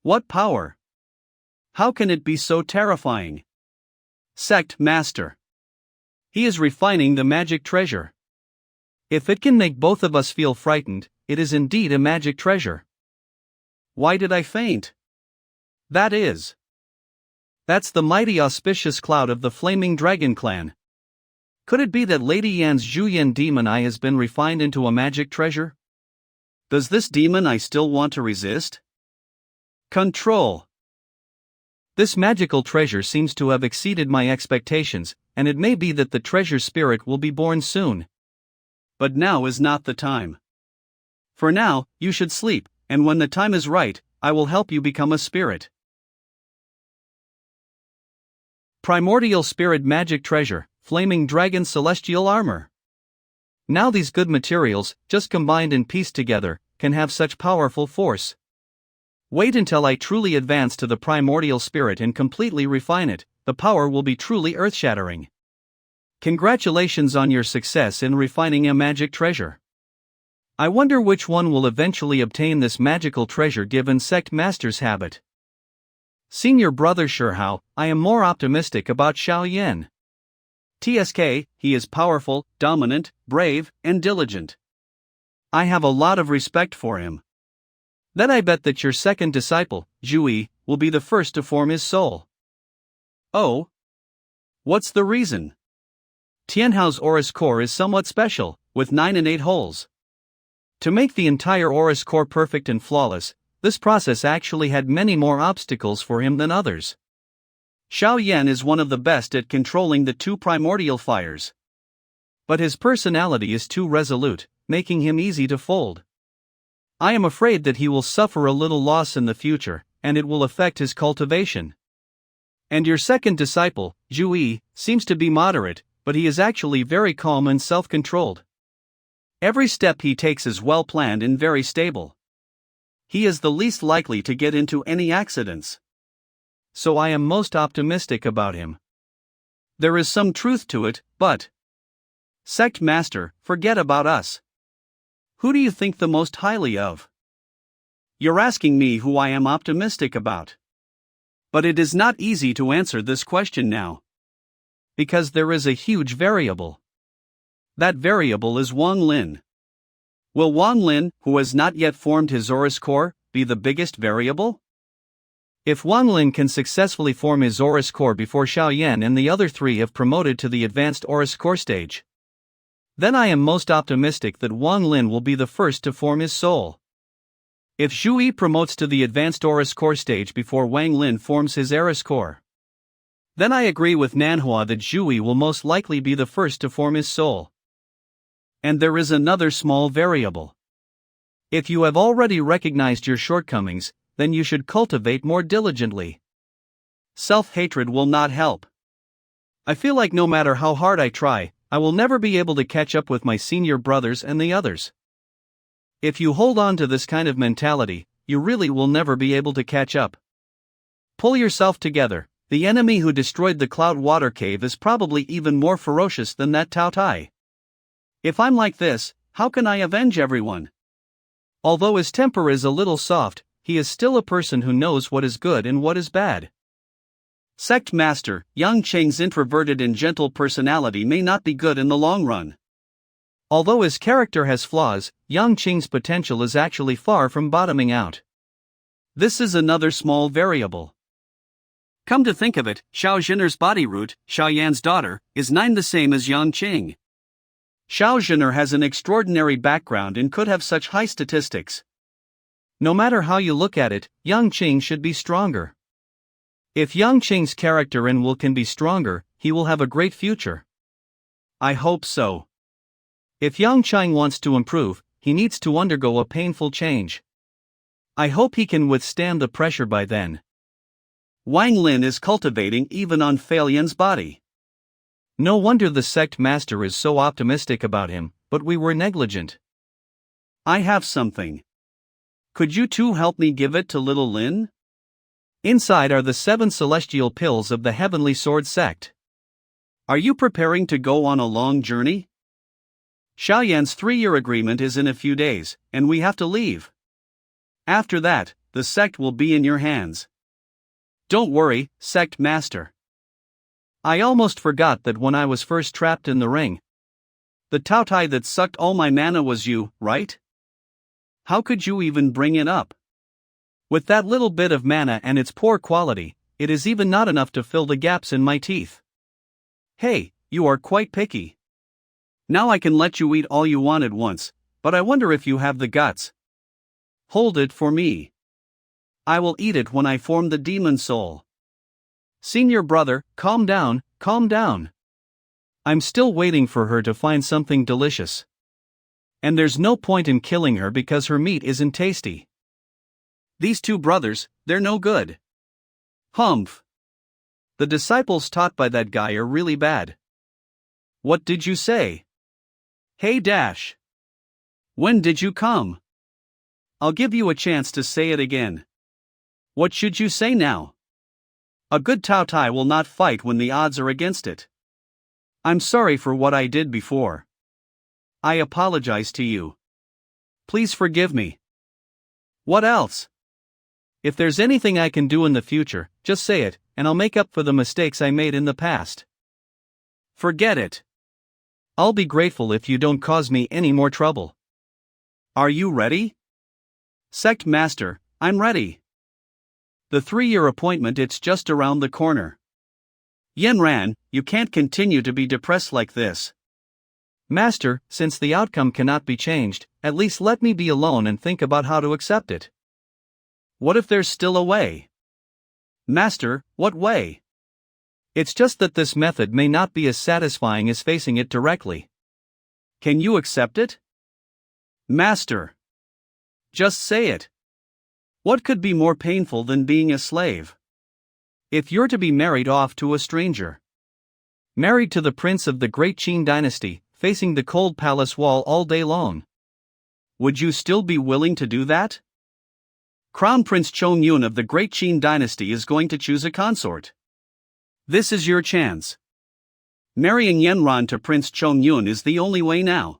What power? How can it be so terrifying? Sect Master. He is refining the magic treasure. If it can make both of us feel frightened, it is indeed a magic treasure. Why did I faint? That's the mighty auspicious cloud of the Flaming Dragon Clan. Could it be that Lady Yan's Zhuyan demon eye has been refined into a magic treasure? Does this demon eye still want to resist? Control. This magical treasure seems to have exceeded my expectations, and it may be that the treasure spirit will be born soon. But now is not the time. For now, you should sleep, and when the time is right, I will help you become a spirit. Primordial Spirit Magic Treasure, Flaming Dragon Celestial Armor. Now these good materials, just combined and pieced together, can have such powerful force. Wait until I truly advance to the primordial spirit and completely refine it, the power will be truly earth-shattering. Congratulations on your success in refining a magic treasure. I wonder which one will eventually obtain this magical treasure given Sect Master's habit. Senior Brother Shihao, I am more optimistic about Xiao Yan. TSK, he is powerful, dominant, brave, and diligent. I have a lot of respect for him. Then I bet that your second disciple, Zhui, will be the first to form his soul. Oh? What's the reason? Tianhao's Aurus core is somewhat special, with 9 and 8 holes. To make the entire Aurus core perfect and flawless, this process actually had many more obstacles for him than others. Xiao Yan is one of the best at controlling the 2 primordial fires. But his personality is too resolute, making him easy to fold. I am afraid that he will suffer a little loss in the future, and it will affect his cultivation. And your second disciple, Zhui, seems to be moderate, but he is actually very calm and self-controlled. Every step he takes is well planned and very stable. He is the least likely to get into any accidents. So I am most optimistic about him. There is some truth to it, but... Sect Master, forget about us. Who do you think the most highly of? You're asking me who I am optimistic about. But it is not easy to answer this question now. Because there is a huge variable. That variable is Wang Lin. Will Wang Lin, who has not yet formed his Aurus core, be the biggest variable? If Wang Lin can successfully form his Aurus core before Xiao Yan and the other 3 have promoted to the advanced Aurus core stage, then I am most optimistic that Wang Lin will be the first to form his soul. If Zhui promotes to the advanced Aurus core stage before Wang Lin forms his Aurus core, then I agree with Manhua that Zhui will most likely be the first to form his soul. And there is another small variable. If you have already recognized your shortcomings, then you should cultivate more diligently. self-hatred will not help. I feel like no matter how hard I try, I will never be able to catch up with my senior brothers and the others. If you hold on to this kind of mentality, you really will never be able to catch up. Pull yourself together. The enemy who destroyed the Cloud Water Cave is probably even more ferocious than that Tao Tai. If I'm like this, how can I avenge everyone? Although his temper is a little soft, he is still a person who knows what is good and what is bad. Sect Master, Yang Cheng's introverted and gentle personality may not be good in the long run. Although his character has flaws, Yang Cheng's potential is actually far from bottoming out. This is another small variable. Come to think of it, Xiao Zhiner's body root, Xiaoyan's daughter, is 9 the same as Yang Cheng. Xiao Zhiner has an extraordinary background and could have such high statistics. No matter how you look at it, Yang Cheng should be stronger. If Yang Cheng's character and will can be stronger, he will have a great future. I hope so. If Yang Cheng wants to improve, he needs to undergo a painful change. I hope he can withstand the pressure by then. Wang Lin is cultivating even on Feiyan's body. No wonder the sect master is so optimistic about him, but we were negligent. I have something. Could you two help me give it to little Lin? Inside are the 7 celestial pills of the Heavenly Sword sect. Are you preparing to go on a long journey? Xiaoyan's 3-year agreement is in a few days, and we have to leave. After that, the sect will be in your hands. Don't worry, sect master. I almost forgot that when I was first trapped in the ring. The Tao Tai that sucked all my mana was you, right? How could you even bring it up? With that little bit of mana and its poor quality, it is even not enough to fill the gaps in my teeth. Hey, you are quite picky. Now I can let you eat all you want at once, but I wonder if you have the guts. Hold it for me. I will eat it when I form the demon soul. Senior brother, calm down, calm down. I'm still waiting for her to find something delicious. And there's no point in killing her because her meat isn't tasty. These two brothers, they're no good. Humph. The disciples taught by that guy are really bad. What did you say? Hey Dash. When did you come? I'll give you a chance to say it again. What should you say now? A good Tao Tai will not fight when the odds are against it. I'm sorry for what I did before. I apologize to you. Please forgive me. What else? If there's anything I can do in the future, just say it, and I'll make up for the mistakes I made in the past. Forget it. I'll be grateful if you don't cause me any more trouble. Are you ready? Sect Master, I'm ready. The 3-year appointment, it's just around the corner. Yenran, you can't continue to be depressed like this. Master, since the outcome cannot be changed, at least let me be alone and think about how to accept it. What if there's still a way? Master, what way? It's just that this method may not be as satisfying as facing it directly. Can you accept it? Master. Just say it. What could be more painful than being a slave? If you're to be married off to a stranger. Married to the prince of the great Qin dynasty, facing the cold palace wall all day long. Would you still be willing to do that? Crown Prince Chongyun of the great Qin dynasty is going to choose a consort. This is your chance. Marrying Yenran to Prince Chongyun is the only way now.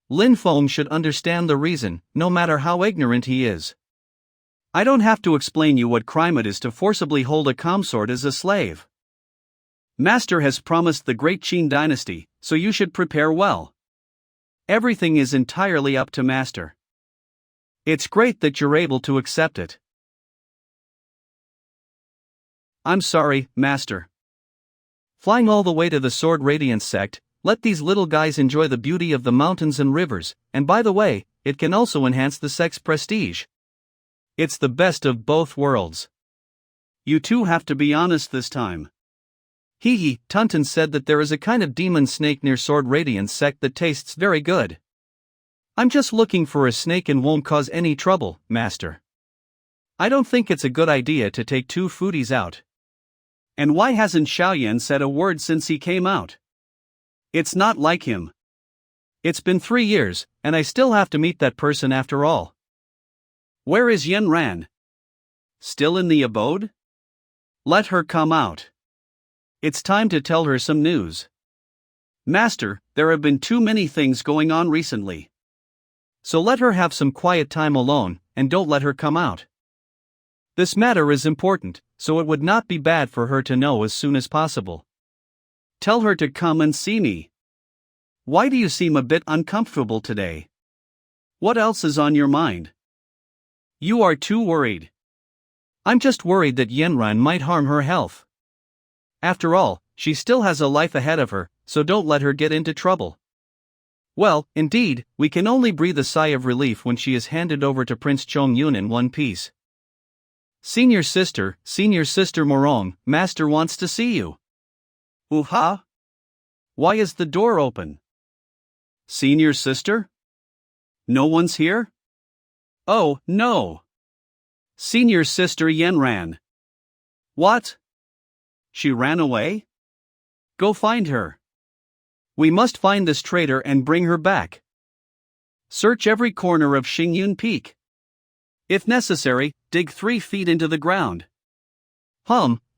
Lin Feng should understand the reason, no matter how ignorant he is. I don't have to explain you what crime it is to forcibly hold a consort as a slave. Master has promised the great Qin dynasty, so you should prepare well. Everything is entirely up to Master. It's great that you're able to accept it. I'm sorry, Master. Flying all the way to the Sword Radiance sect, let these little guys enjoy the beauty of the mountains and rivers, and by the way, it can also enhance the sect's prestige. It's the best of both worlds. You two have to be honest this time. Hee, Tunton said that there is a kind of demon snake near Sword Radiance sect that tastes very good. I'm just looking for a snake and won't cause any trouble, Master. I don't think it's a good idea to take two foodies out. And why hasn't Xiaoyan said a word since he came out? It's not like him. It's been 3 years, and I still have to meet that person after all. Where is Yen Ran? Still in the abode? Let her come out. It's time to tell her some news. Master, there have been too many things going on recently. So let her have some quiet time alone, and don't let her come out. This matter is important, so it would not be bad for her to know as soon as possible. Tell her to come and see me. Why do you seem a bit uncomfortable today? What else is on your mind? You are too worried. I'm just worried that Yenran might harm her health. After all, she still has a life ahead of her, so don't let her get into trouble. Well, indeed, we can only breathe a sigh of relief when she is handed over to Prince Chongyun in one piece. Senior sister Morong, Master wants to see you. Ooh-ha? Why is the door open? Senior sister? No one's here? Oh, no. Senior sister Yenran. What? She ran away? Go find her. We must find this traitor and bring her back. Search every corner of Xingyun Peak. If necessary, dig 3 feet into the ground.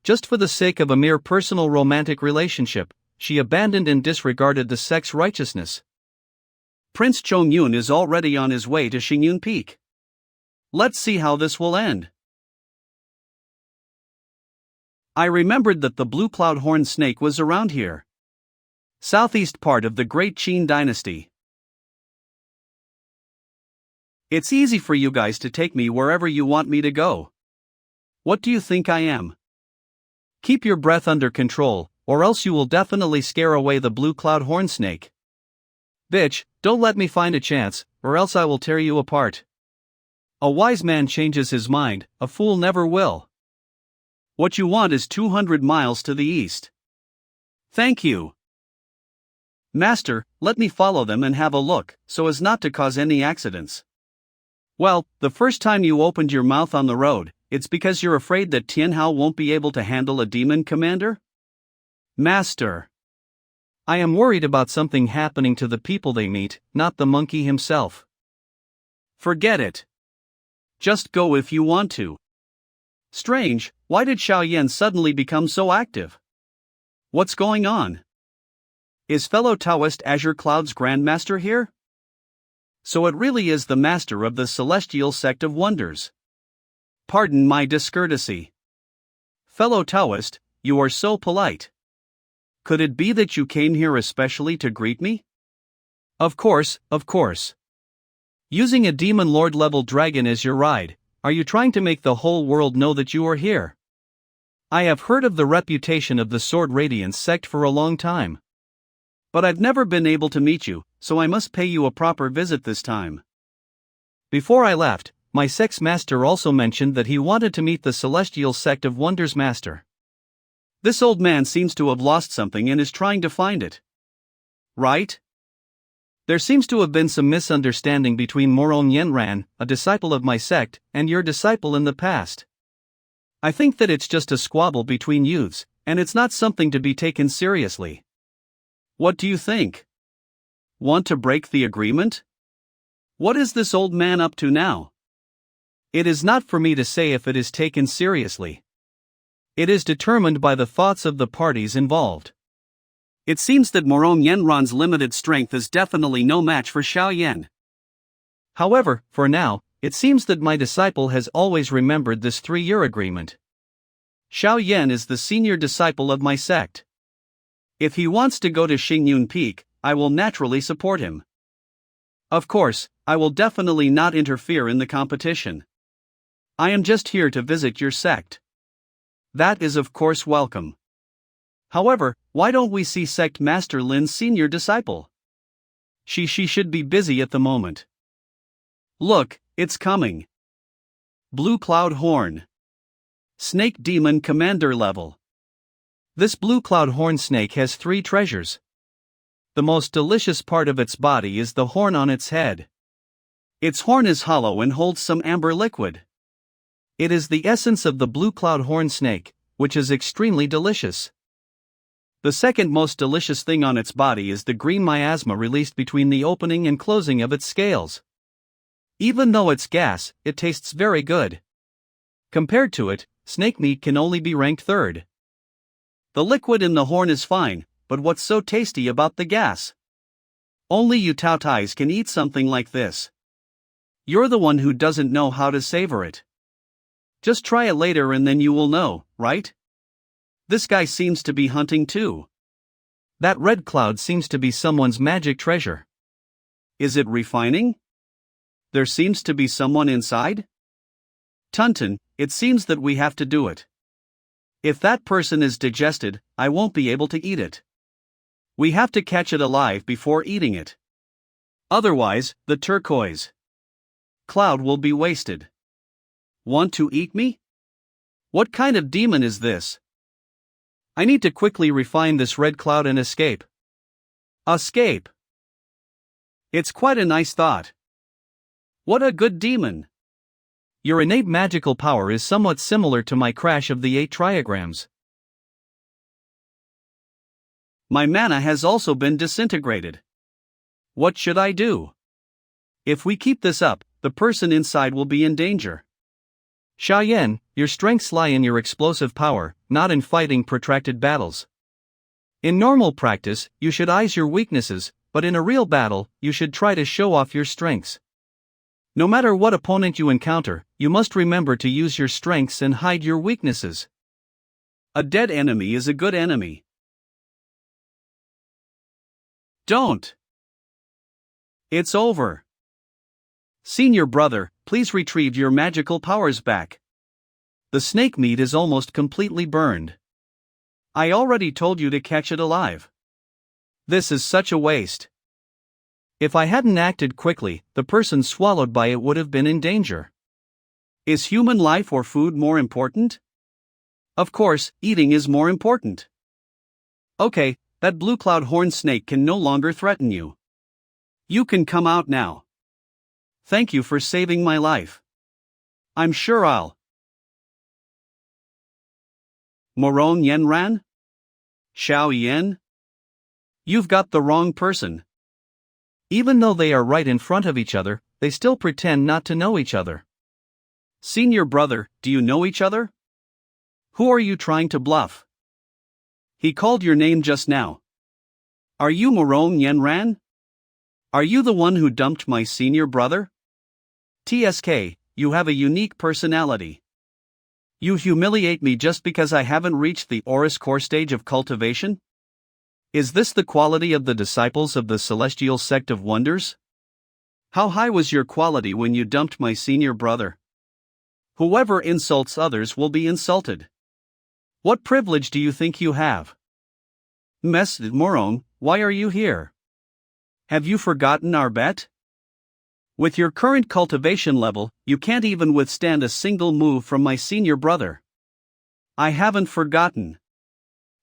Just for the sake of a mere personal romantic relationship, she abandoned and disregarded the sex righteousness. Prince Chongyun is already on his way to Xingyun Peak. Let's see how this will end. I remembered that the blue cloud horn snake was around here. Southeast part of the Great Qin dynasty. It's easy for you guys to take me wherever you want me to go. What do you think I am? Keep your breath under control, or else you will definitely scare away the blue cloud horn snake. Bitch, don't let me find a chance, or else I will tear you apart. A wise man changes his mind, a fool never will. What you want is 200 miles to the east. Thank you. Master, let me follow them and have a look, so as not to cause any accidents. Well, the first time you opened your mouth on the road, it's because you're afraid that Tianhao won't be able to handle a demon commander? Master. I am worried about something happening to the people they meet, not the monkey himself. Forget it. Just go if you want to. Strange, why did Xiaoyan suddenly become so active? What's going on? Is fellow Taoist Azure Cloud's Grandmaster here? So it really is the master of the celestial sect of wonders. Pardon my discourtesy. Fellow Taoist, you are so polite. Could it be that you came here especially to greet me? Of course. Using a demon lord level dragon as your ride, are you trying to make the whole world know that you are here? I have heard of the reputation of the Sword Radiance sect for a long time. But I've never been able to meet you, so I must pay you a proper visit this time. Before I left, my sex master also mentioned that he wanted to meet the celestial sect of wonders master. This old man seems to have lost something and is trying to find it. Right? There seems to have been some misunderstanding between Moron Yenran, a disciple of my sect, and your disciple in the past. I think that it's just a squabble between youths, and it's not something to be taken seriously. What do you think? Want to break the agreement? What is this old man up to now? It is not for me to say if it is taken seriously. It is determined by the thoughts of the parties involved. It seems that Moron Yenran's limited strength is definitely no match for Xiaoyan. However, for now, it seems that my disciple has always remembered this 3-year agreement. Xiaoyan is the senior disciple of my sect. If he wants to go to Xingyun Peak, I will naturally support him. Of course, I will definitely not interfere in the competition. I am just here to visit your sect. That is of course welcome. However, why don't we see Sect Master Lin's senior disciple? She should be busy at the moment. Look, it's coming. Blue Cloud Horn. Snake Demon Commander level. This Blue Cloud Horn snake has 3 treasures. The most delicious part of its body is the horn on its head. Its horn is hollow and holds some amber liquid. It is the essence of the Blue Cloud Horn snake, which is extremely delicious. The second most delicious thing on its body is the green miasma released between the opening and closing of its scales. Even though it's gas, it tastes very good. Compared to it, snake meat can only be ranked third. The liquid in the horn is fine, but what's so tasty about the gas? Only you Taotais can eat something like this. You're the one who doesn't know how to savor it. Just try it later and then you will know, right? This guy seems to be hunting too. That red cloud seems to be someone's magic treasure. Is it refining? There seems to be someone inside? Tunton, it seems that we have to do it. If that person is digested, I won't be able to eat it. We have to catch it alive before eating it. Otherwise, the turquoise cloud will be wasted. Want to eat me? What kind of demon is this? I need to quickly refine this red cloud and escape. Escape. It's quite a nice thought. What a good demon. Your innate magical power is somewhat similar to my crash of the 8 trigrams. My mana has also been disintegrated. What should I do? If we keep this up, the person inside will be in danger. Xiaoyan, your strengths lie in your explosive power, not in fighting protracted battles. In normal practice, you should eyes your weaknesses, but in a real battle, you should try to show off your strengths. No matter what opponent you encounter, you must remember to use your strengths and hide your weaknesses. A dead enemy is a good enemy. Don't. It's over. Senior brother, please retrieve your magical powers back. The snake meat is almost completely burned. I already told you to catch it alive. This is such a waste. If I hadn't acted quickly, the person swallowed by it would have been in danger. Is human life or food more important? Of course, eating is more important. Okay, that blue cloud horn snake can no longer threaten you. You can come out now. Thank you for saving my life. I'm sure I'll. Morong Yenran? Xiao Yen? You've got the wrong person. Even though they are right in front of each other, they still pretend not to know each other. Senior brother, do you know each other? Who are you trying to bluff? He called your name just now. Are you Morong Yenran? Are you the one who dumped my senior brother? TSK, you have a unique personality. You humiliate me just because I haven't reached the Oris core stage of cultivation? Is this the quality of the disciples of the Celestial Sect of Wonders? How high was your quality when you dumped my senior brother? Whoever insults others will be insulted. What privilege do you think you have? Mes Morong, why are you here? Have you forgotten our bet? With your current cultivation level, you can't even withstand a single move from my senior brother. I haven't forgotten.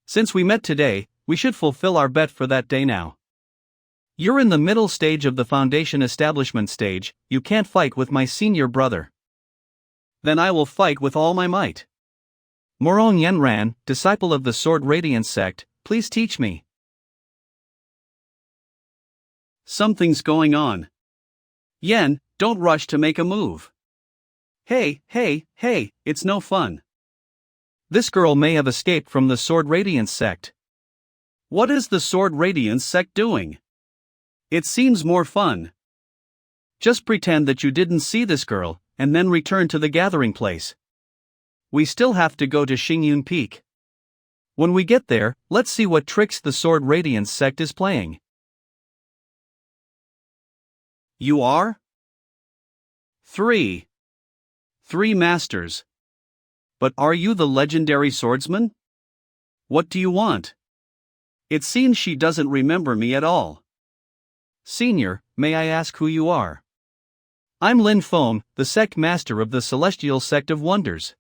Since we met today, we should fulfill our bet for that day now. You're in the middle stage of the foundation establishment stage, you can't fight with my senior brother. Then I will fight with all my might. Morong Yenran, disciple of the Sword Radiance sect, please teach me. Something's going on. Yen, don't rush to make a move. Hey, it's no fun. This girl may have escaped from the Sword Radiance sect. What is the Sword Radiance sect doing? It seems more fun. Just pretend that you didn't see this girl, and then return to the gathering place. We still have to go to Xingyun Peak. When we get there, let's see what tricks the Sword Radiance sect is playing. You are? 3 masters. But are you the legendary swordsman? What do you want? It seems she doesn't remember me at all. Senior, may I ask who you are? I'm Lin Feng, the sect master of the Celestial Sect of Wonders.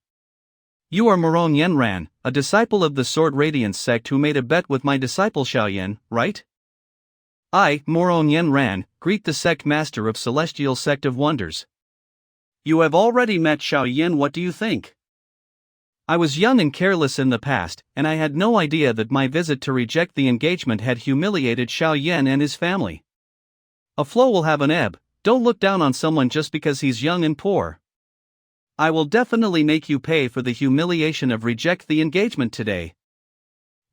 You are Morong Yenran, a disciple of the Sword Radiance sect who made a bet with my disciple Xiaoyan, right? I, Morong Yenran, greet the sect master of Celestial Sect of Wonders. You have already met Xiaoyan, what do you think? I was young and careless in the past, and I had no idea that my visit to reject the engagement had humiliated Xiao Yan and his family. A flow will have an ebb. Don't look down on someone just because he's young and poor. I will definitely make you pay for the humiliation of reject the engagement today.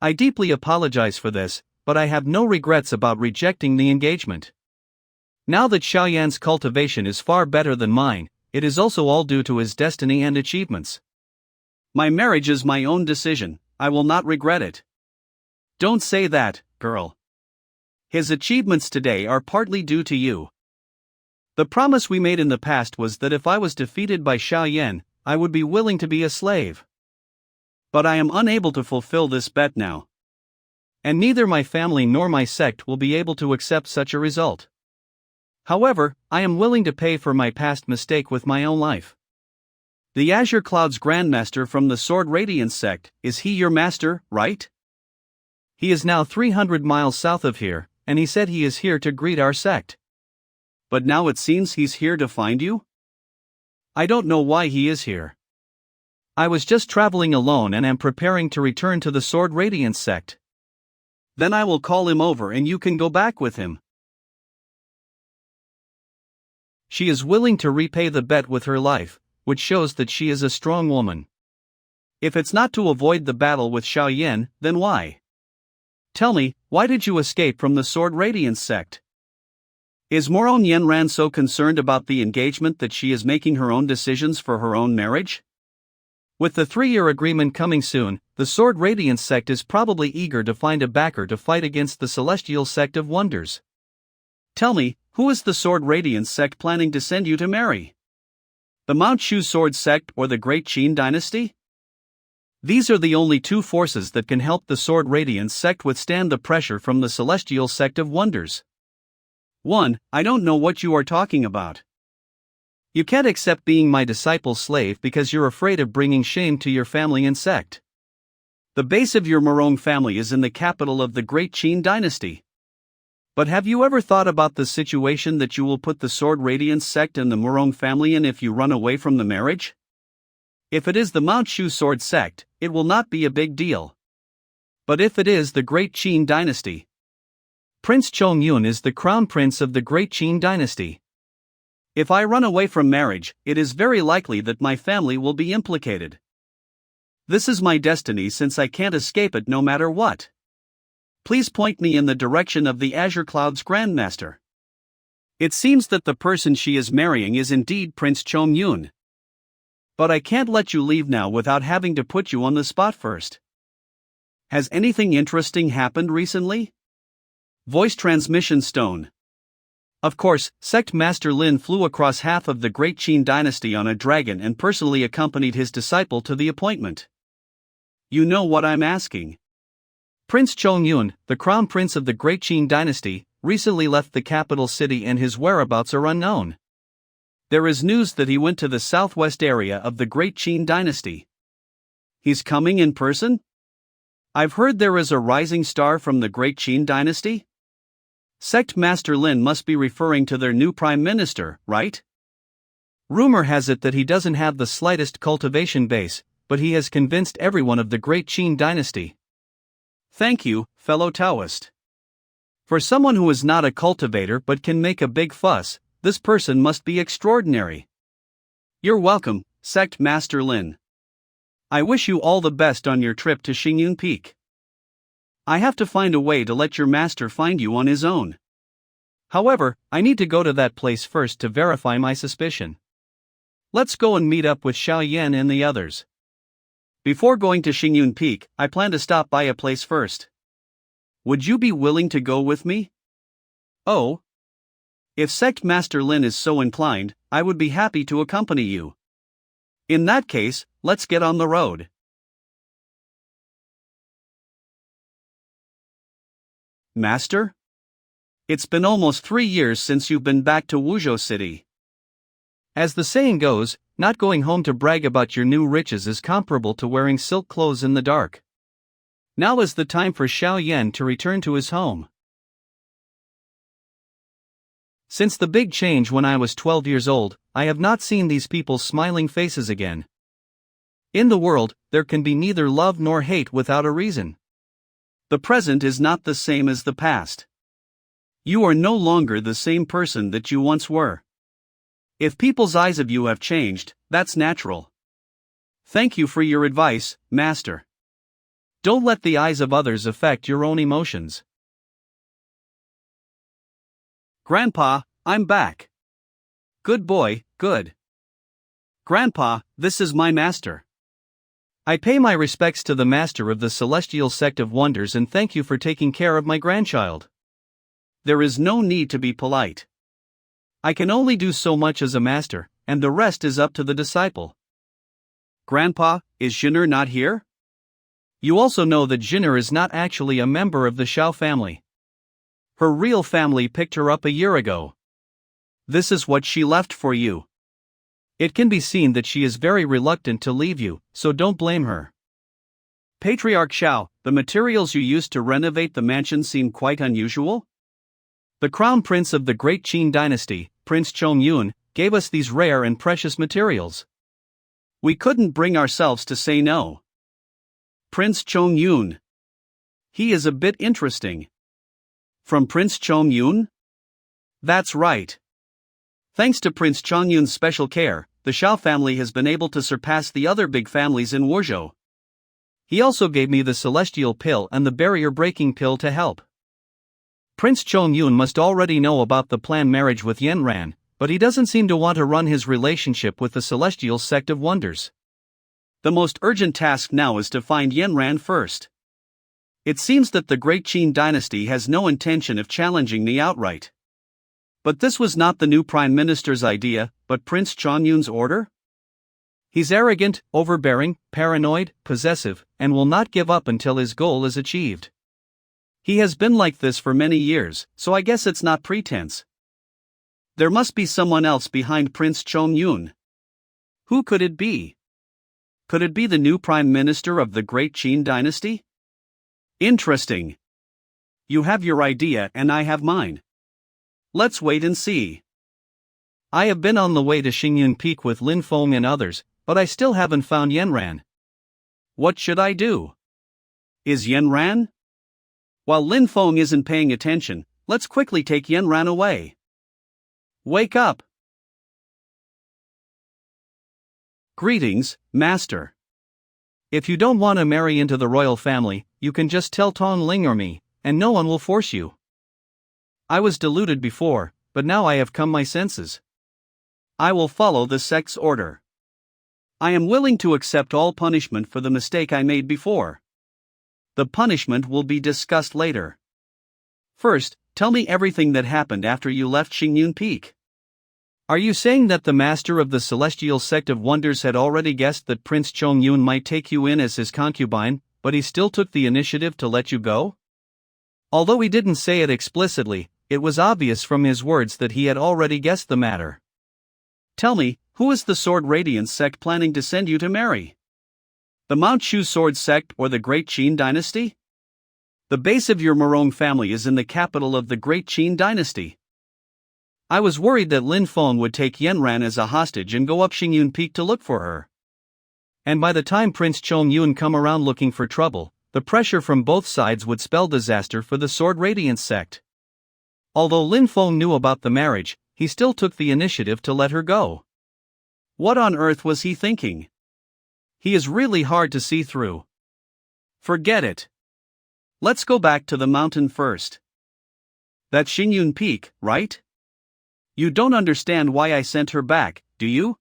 I deeply apologize for this, but I have no regrets about rejecting the engagement. Now that Xiao Yan's cultivation is far better than mine, it is also all due to his destiny and achievements. My marriage is my own decision, I will not regret it. Don't say that, girl. His achievements today are partly due to you. The promise we made in the past was that if I was defeated by Xiao Yan, I would be willing to be a slave. But I am unable to fulfill this bet now. And neither my family nor my sect will be able to accept such a result. However, I am willing to pay for my past mistake with my own life. The Azure Cloud's Grandmaster from the Sword Radiance sect, is he your master, right? He is now 300 miles south of here, and he said he is here to greet our sect. But now it seems he's here to find you? I don't know why he is here. I was just traveling alone and am preparing to return to the Sword Radiance sect. Then I will call him over and you can go back with him. She is willing to repay the bet with her life, which shows that she is a strong woman. If it's not to avoid the battle with Xiao Yan, then why? Tell me, why did you escape from the Sword Radiance sect? Is Moron Yenran so concerned about the engagement that she is making her own decisions for her own marriage? With the 3-year agreement coming soon, the Sword Radiance sect is probably eager to find a backer to fight against the Celestial Sect of Wonders. Tell me, who is the Sword Radiance sect planning to send you to marry? The Mount Shu Sword sect or the Great Qin dynasty? These are the only two forces that can help the Sword Radiance sect withstand the pressure from the Celestial Sect of Wonders. 1. I don't know what you are talking about. You can't accept being my disciple's slave because you're afraid of bringing shame to your family and sect. The base of your Morong family is in the capital of the Great Qin dynasty. But have you ever thought about the situation that you will put the Sword Radiance sect and the Morong family in if you run away from the marriage? If it is the Mount Shu Sword sect, it will not be a big deal. But if it is the Great Qin dynasty, Prince Chongyun is the crown prince of the Great Qin dynasty. If I run away from marriage, it is very likely that my family will be implicated. This is my destiny since I can't escape it no matter what. Please point me in the direction of the Azure Cloud's Grandmaster. It seems that the person she is marrying is indeed Prince Chongyun. But I can't let you leave now without having to put you on the spot first. Has anything interesting happened recently? Voice transmission stone. Of course, Sect Master Lin flew across half of the Great Qin dynasty on a dragon and personally accompanied his disciple to the appointment. You know what I'm asking. Prince Chongyun, the crown prince of the Great Qin dynasty, recently left the capital city and his whereabouts are unknown. There is news that he went to the southwest area of the Great Qin dynasty. He's coming in person? I've heard there is a rising star from the Great Qin dynasty? Sect Master Lin must be referring to their new prime minister, right? Rumor has it that he doesn't have the slightest cultivation base, but he has convinced everyone of the Great Qin dynasty. Thank you, fellow Taoist. For someone who is not a cultivator but can make a big fuss, this person must be extraordinary. You're welcome, Sect Master Lin. I wish you all the best on your trip to Xingyun Peak. I have to find a way to let your master find you on his own. However, I need to go to that place first to verify my suspicion. Let's go and meet up with Xiao Yan and the others. Before going to Xingyun Peak, I plan to stop by a place first. Would you be willing to go with me? Oh? If Sect Master Lin is so inclined, I would be happy to accompany you. In that case, let's get on the road. Master? It's been almost 3 years since you've been back to Wuzhou City. As the saying goes, not going home to brag about your new riches is comparable to wearing silk clothes in the dark. Now is the time for Xiao Yan to return to his home. Since the big change when I was 12 years old, I have not seen these people's smiling faces again. In the world, there can be neither love nor hate without a reason. The present is not the same as the past. You are no longer the same person that you once were. If people's eyes of you have changed, that's natural. Thank you for your advice, Master. Don't let the eyes of others affect your own emotions. Grandpa, I'm back. Good boy, good. Grandpa, this is my master. I pay my respects to the master of the celestial sect of wonders and thank you for taking care of my grandchild. There is no need to be polite. I can only do so much as a master, and the rest is up to the disciple. Grandpa, is Jinner not here? You also know that Jinner is not actually a member of the Shao family. Her real family picked her up a year ago. This is what she left for you. It can be seen that she is very reluctant to leave you, so don't blame her. Patriarch Shao, the materials you used to renovate the mansion seem quite unusual? The crown prince of the great Qin dynasty, Prince Chongyun, gave us these rare and precious materials. We couldn't bring ourselves to say no. Prince Chongyun. He is a bit interesting. From Prince Chongyun? That's right. Thanks to Prince Chongyun's special care, the Shao family has been able to surpass the other big families in Wuzhou. He also gave me the celestial pill and the barrier-breaking pill to help. Prince Chongyun must already know about the planned marriage with Yanran, but he doesn't seem to want to run his relationship with the celestial sect of wonders. The most urgent task now is to find Yanran first. It seems that the great Qin dynasty has no intention of challenging me outright. But this was not the new prime minister's idea, but Prince Chongyun's order? He's arrogant, overbearing, paranoid, possessive, and will not give up until his goal is achieved. He has been like this for many years, so I guess it's not pretense. There must be someone else behind Prince Chongyun. Who could it be? Could it be the new prime minister of the great Qin dynasty? Interesting. You have your idea and I have mine. Let's wait and see. I have been on the way to Xingyun Peak with Lin Feng and others, but I still haven't found Yanran. What should I do? Is Yanran? While Lin Feng isn't paying attention, let's quickly take Yanran away. Wake up! Greetings, Master. If you don't want to marry into the royal family, you can just tell Tong Ling or me, and no one will force you. I was deluded before, but now I have come my senses. I will follow the sect's order. I am willing to accept all punishment for the mistake I made before. The punishment will be discussed later. First, tell me everything that happened after you left Xingyun Peak. Are you saying that the master of the celestial sect of wonders had already guessed that Prince Chongyun might take you in as his concubine, but he still took the initiative to let you go? Although he didn't say it explicitly, it was obvious from his words that he had already guessed the matter. Tell me, who is the Sword Radiance sect planning to send you to marry? The Mount Shu Sword sect or the Great Qin dynasty? The base of your Morong family is in the capital of the Great Qin dynasty. I was worried that Lin Feng would take Yanran as a hostage and go up Xingyun Peak to look for her. And by the time Prince Chongyun come around looking for trouble, the pressure from both sides would spell disaster for the Sword Radiance sect. Although Lin Feng knew about the marriage, he still took the initiative to let her go. What on earth was he thinking? He is really hard to see through. Forget it. Let's go back to the mountain first. That's Xingyun Peak, right? You don't understand why I sent her back, do you?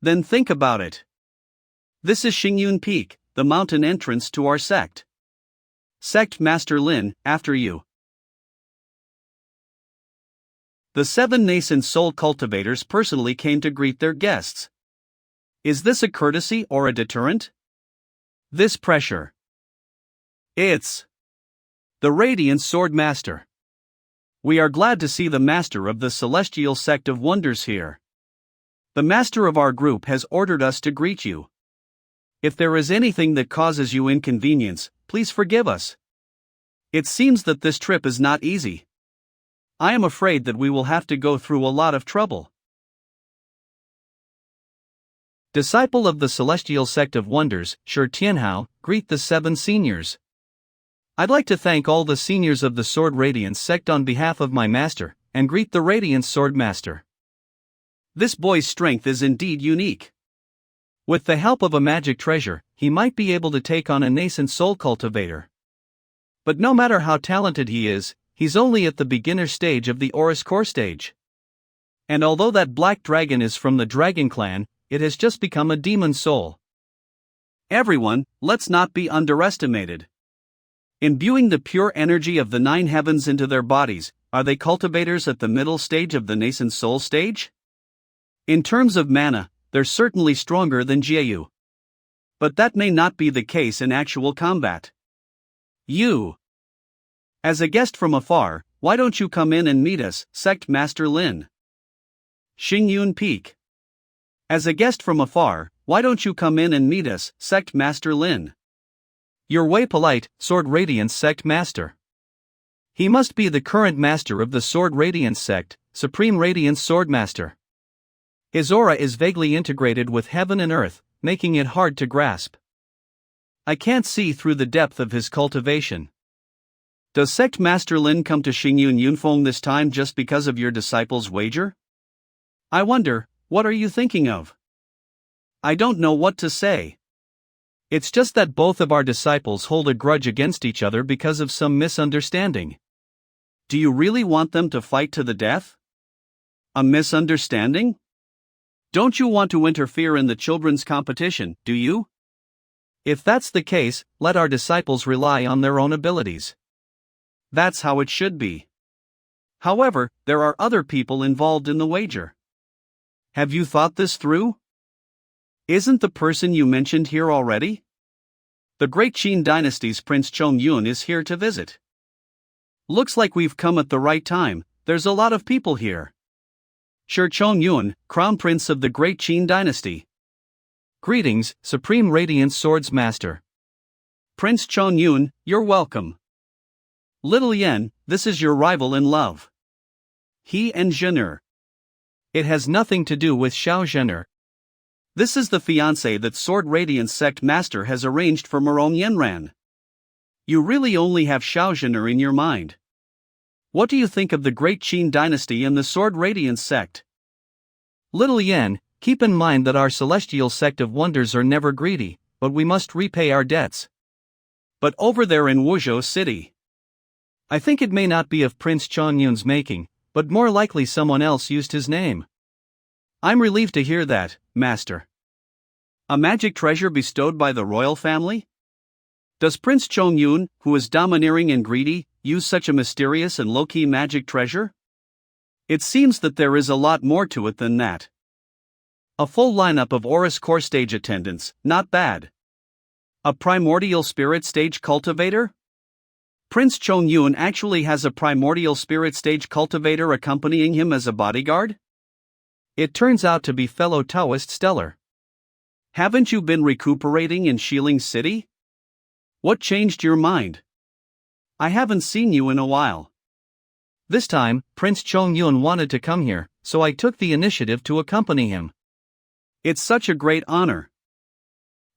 Then think about it. This is Xingyun Peak, the mountain entrance to our sect. Sect Master Lin, after you. The 7 nascent soul cultivators personally came to greet their guests. Is this a courtesy or a deterrent? This pressure. It's the Radiant Sword Master. We are glad to see the master of the celestial sect of wonders here. The master of our group has ordered us to greet you. If there is anything that causes you inconvenience, please forgive us. It seems that this trip is not easy. I am afraid that we will have to go through a lot of trouble. Disciple of the Celestial Sect of Wonders, Shi Tianhao, greet the 7 seniors. I'd like to thank all the seniors of the Sword Radiance sect on behalf of my master, and greet the Radiance Sword Master. This boy's strength is indeed unique. With the help of a magic treasure, he might be able to take on a nascent soul cultivator. But no matter how talented he is, he's only at the beginner stage of the Oris core stage. And although that black dragon is from the Dragon Clan, it has just become a demon soul. Everyone, let's not be underestimated. Imbuing the pure energy of the 9 heavens into their bodies, are they cultivators at the middle stage of the nascent soul stage? In terms of mana, they're certainly stronger than Jiayu. But that may not be the case in actual combat. You. As a guest from afar, why don't you come in and meet us, Sect Master Lin? Xingyun Peak. As a guest from afar, why don't you come in and meet us, Sect Master Lin? You're way polite, Sword Radiance Sect Master. He must be the current master of the Sword Radiance sect, Supreme Radiance Sword Master. His aura is vaguely integrated with heaven and earth, making it hard to grasp. I can't see through the depth of his cultivation. Does Sect Master Lin come to Xingyun Yunfeng this time just because of your disciple's wager? I wonder, what are you thinking of? I don't know what to say. It's just that both of our disciples hold a grudge against each other because of some misunderstanding. Do you really want them to fight to the death? A misunderstanding? Don't you want to interfere in the children's competition, do you? If that's the case, let our disciples rely on their own abilities. That's how it should be. However, there are other people involved in the wager. Have you thought this through? Isn't the person you mentioned here already? The Great Qin Dynasty's Prince Chongyun is here to visit. Looks like we've come at the right time, there's a lot of people here. Shi Chongyun, Crown Prince of the Great Qin Dynasty. Greetings, Supreme Radiance Swords Master. Prince Chongyun, you're welcome. Little Yen, this is your rival in love. He and Zhener. It has nothing to do with Xiao Zhener. This is the fiancé that Sword Radiance Sect Master has arranged for Morong Yenran. You really only have Xiao Zhener in your mind. What do you think of the Great Qin Dynasty and the Sword Radiance Sect? Little Yen, keep in mind that our Celestial Sect of Wonders are never greedy, but we must repay our debts. But over there in Wuzhou City, I think it may not be of Prince Chongyun's making, but more likely someone else used his name. I'm relieved to hear that, Master. A magic treasure bestowed by the royal family? Does Prince Chongyun, who is domineering and greedy, use such a mysterious and low-key magic treasure? It seems that there is a lot more to it than that. A full lineup of Oris core stage attendants, not bad. A primordial spirit stage cultivator? Prince Chongyun actually has a primordial spirit stage cultivator accompanying him as a bodyguard? It turns out to be fellow Taoist Stellar. Haven't you been recuperating in Xiling City? What changed your mind? I haven't seen you in a while. This time, Prince Chongyun wanted to come here, so I took the initiative to accompany him. It's such a great honor.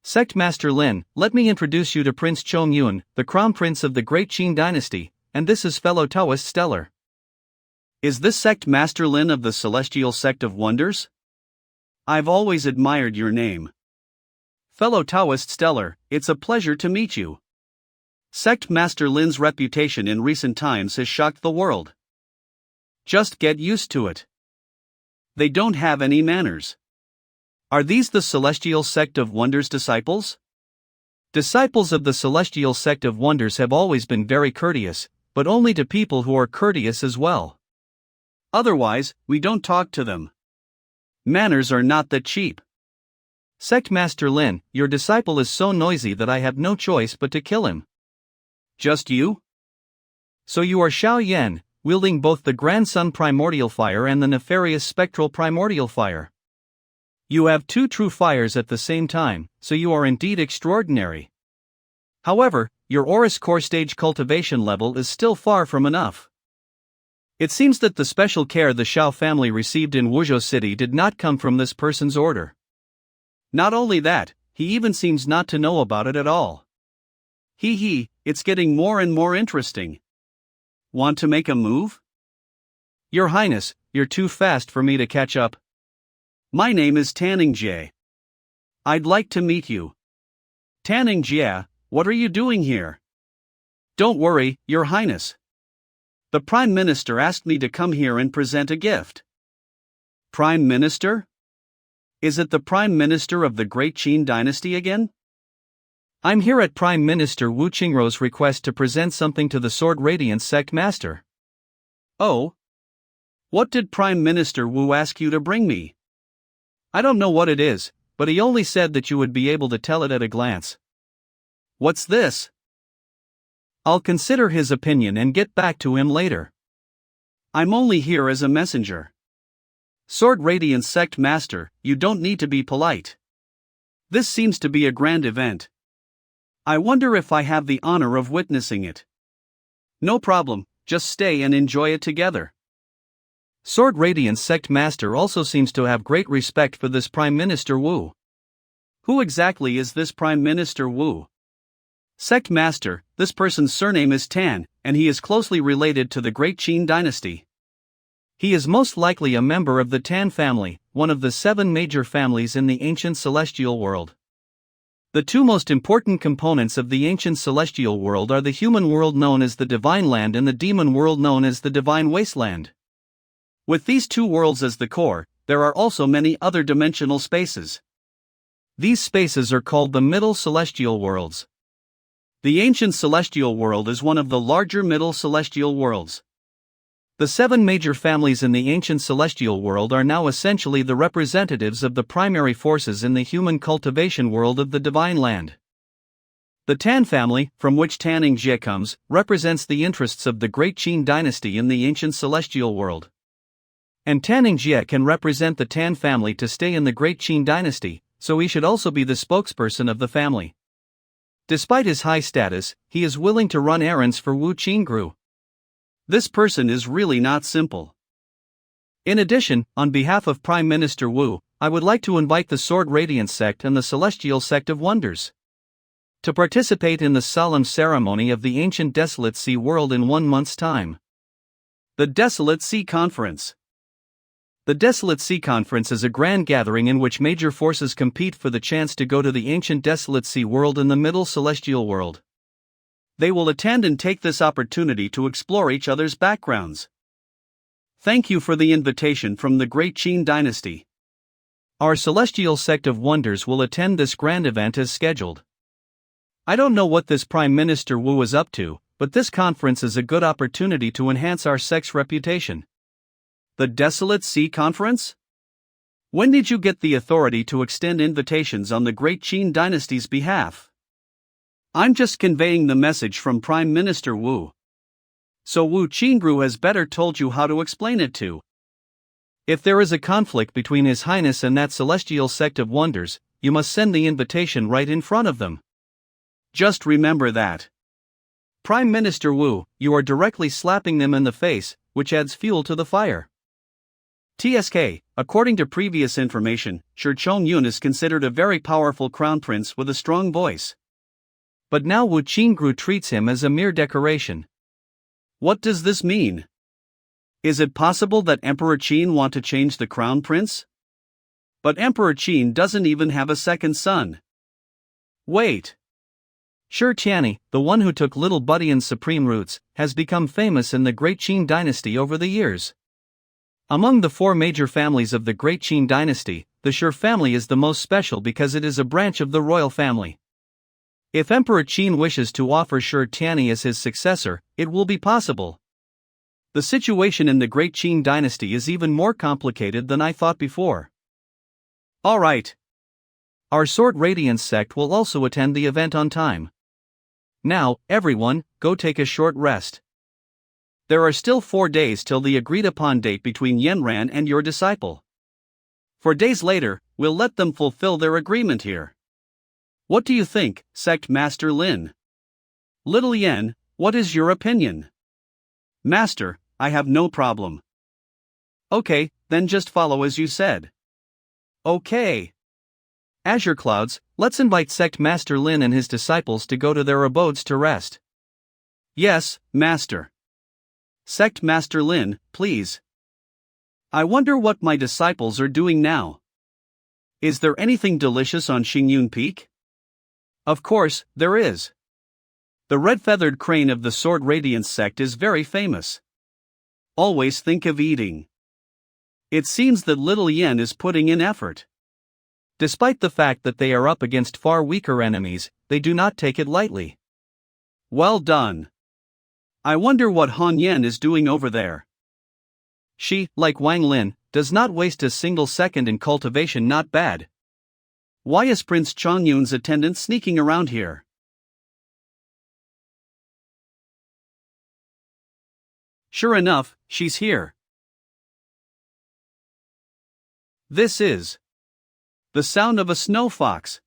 Sect Master Lin, let me introduce you to Prince Chongyun, the Crown Prince of the Great Qin Dynasty, and this is fellow Taoist Stellar. Is this Sect Master Lin of the Celestial Sect of Wonders? I've always admired your name. Fellow Taoist Stellar, it's a pleasure to meet you. Sect Master Lin's reputation in recent times has shocked the world. Just get used to it. They don't have any manners. Are these the Celestial Sect of Wonders disciples? Disciples of the Celestial Sect of Wonders have always been very courteous, but only to people who are courteous as well. Otherwise, we don't talk to them. Manners are not that cheap. Sect Master Lin, your disciple is so noisy that I have no choice but to kill him. Just you? So you are Xiao Yan, wielding both the Grand Sun Primordial Fire and the nefarious Spectral Primordial Fire. You have 2 true fires at the same time, so you are indeed extraordinary. However, your Oris core stage cultivation level is still far from enough. It seems that the special care the Xiao family received in Wuzhou City did not come from this person's order. Not only that, he even seems not to know about it at all. It's getting more and more interesting. Want to make a move? Your Highness, you're too fast for me to catch up. My name is Tanning Jie. I'd like to meet you. Tanning Jie, what are you doing here? Don't worry, Your Highness. The Prime Minister asked me to come here and present a gift. Prime Minister? Is it the Prime Minister of the Great Qin Dynasty again? I'm here at Prime Minister Wu Qingrou's request to present something to the Sword Radiance Sect Master. Oh? What did Prime Minister Wu ask you to bring me? I don't know what it is, but he only said that you would be able to tell it at a glance. What's this? I'll consider his opinion and get back to him later. I'm only here as a messenger. Sword Radiance Sect Master, you don't need to be polite. This seems to be a grand event. I wonder if I have the honor of witnessing it. No problem, just stay and enjoy it together. Sword Radiance Sect Master also seems to have great respect for this Prime Minister Wu. Who exactly is this Prime Minister Wu? Sect Master, this person's surname is Tan, and he is closely related to the Great Qin Dynasty. He is most likely a member of the Tan family, one of the 7 major families in the ancient celestial world. The 2 most important components of the ancient celestial world are the human world known as the Divine Land and the demon world known as the Divine Wasteland. With these 2 worlds as the core, there are also many other dimensional spaces. These spaces are called the Middle Celestial Worlds. The ancient celestial world is one of the larger middle celestial worlds. The 7 major families in the ancient celestial world are now essentially the representatives of the primary forces in the human cultivation world of the Divine Land. The Tan family, from which Tanning Jie comes, represents the interests of the Great Qin Dynasty in the ancient celestial world. And Tanning Jie can represent the Tan family to stay in the Great Qin Dynasty, so he should also be the spokesperson of the family. Despite his high status, he is willing to run errands for Wu Qingrou. This person is really not simple. In addition, on behalf of Prime Minister Wu, I would like to invite the Sword Radiance Sect and the Celestial Sect of Wonders to participate in the solemn ceremony of the ancient Desolate Sea world in 1 month's time. The Desolate Sea Conference. The Desolate Sea Conference is a grand gathering in which major forces compete for the chance to go to the ancient Desolate Sea world in the Middle Celestial world. They will attend and take this opportunity to explore each other's backgrounds. Thank you for the invitation from the Great Qin Dynasty. Our Celestial Sect of Wonders will attend this grand event as scheduled. I don't know what this Prime Minister Wu is up to, but this conference is a good opportunity to enhance our sect's reputation. The Desolate Sea Conference? When did you get the authority to extend invitations on the Great Qin Dynasty's behalf? I'm just conveying the message from Prime Minister Wu. So Wu Qingrou has better told you how to explain it to. If there is a conflict between His Highness and that Celestial Sect of Wonders, you must send the invitation right in front of them. Just remember that. Prime Minister Wu, you are directly slapping them in the face, which adds fuel to the fire. TSK, according to previous information, Shi Chongyun is considered a very powerful crown prince with a strong voice. But now Wu Qingrou treats him as a mere decoration. What does this mean? Is it possible that Emperor Qin want to change the crown prince? But Emperor Qin doesn't even have a second son. Wait. Shi Tianyi, the one who took little Buddhian's supreme roots, has become famous in the Great Qin Dynasty over the years. Among the 4 major families of the Great Qin Dynasty, the Shi family is the most special because it is a branch of the royal family. If Emperor Qin wishes to offer Shi Tianyi as his successor, it will be possible. The situation in the Great Qin Dynasty is even more complicated than I thought before. Alright. Our Sword Radiance sect will also attend the event on time. Now, everyone, go take a short rest. There are still 4 days till the agreed upon date between Yanran and your disciple. 4 days later, we'll let them fulfill their agreement here. What do you think, Sect Master Lin? Little Yen, what is your opinion? Master, I have no problem. Okay, then just follow as you said. Okay. Azure Clouds, let's invite Sect Master Lin and his disciples to go to their abodes to rest. Yes, Master. Sect Master Lin, please. I wonder what my disciples are doing now. Is there anything delicious on Xingyun Peak? Of course, there is. The red-feathered crane of the Sword Radiance sect is very famous. Always think of eating. It seems that Little Yen is putting in effort. Despite the fact that they are up against far weaker enemies, they do not take it lightly. Well done. I wonder what Han Yen is doing over there. She, like Wang Lin, does not waste a single second in cultivation. Not bad. Why is Prince Chongyun's attendant sneaking around here? Sure enough, she's here. This is the sound of a snow fox.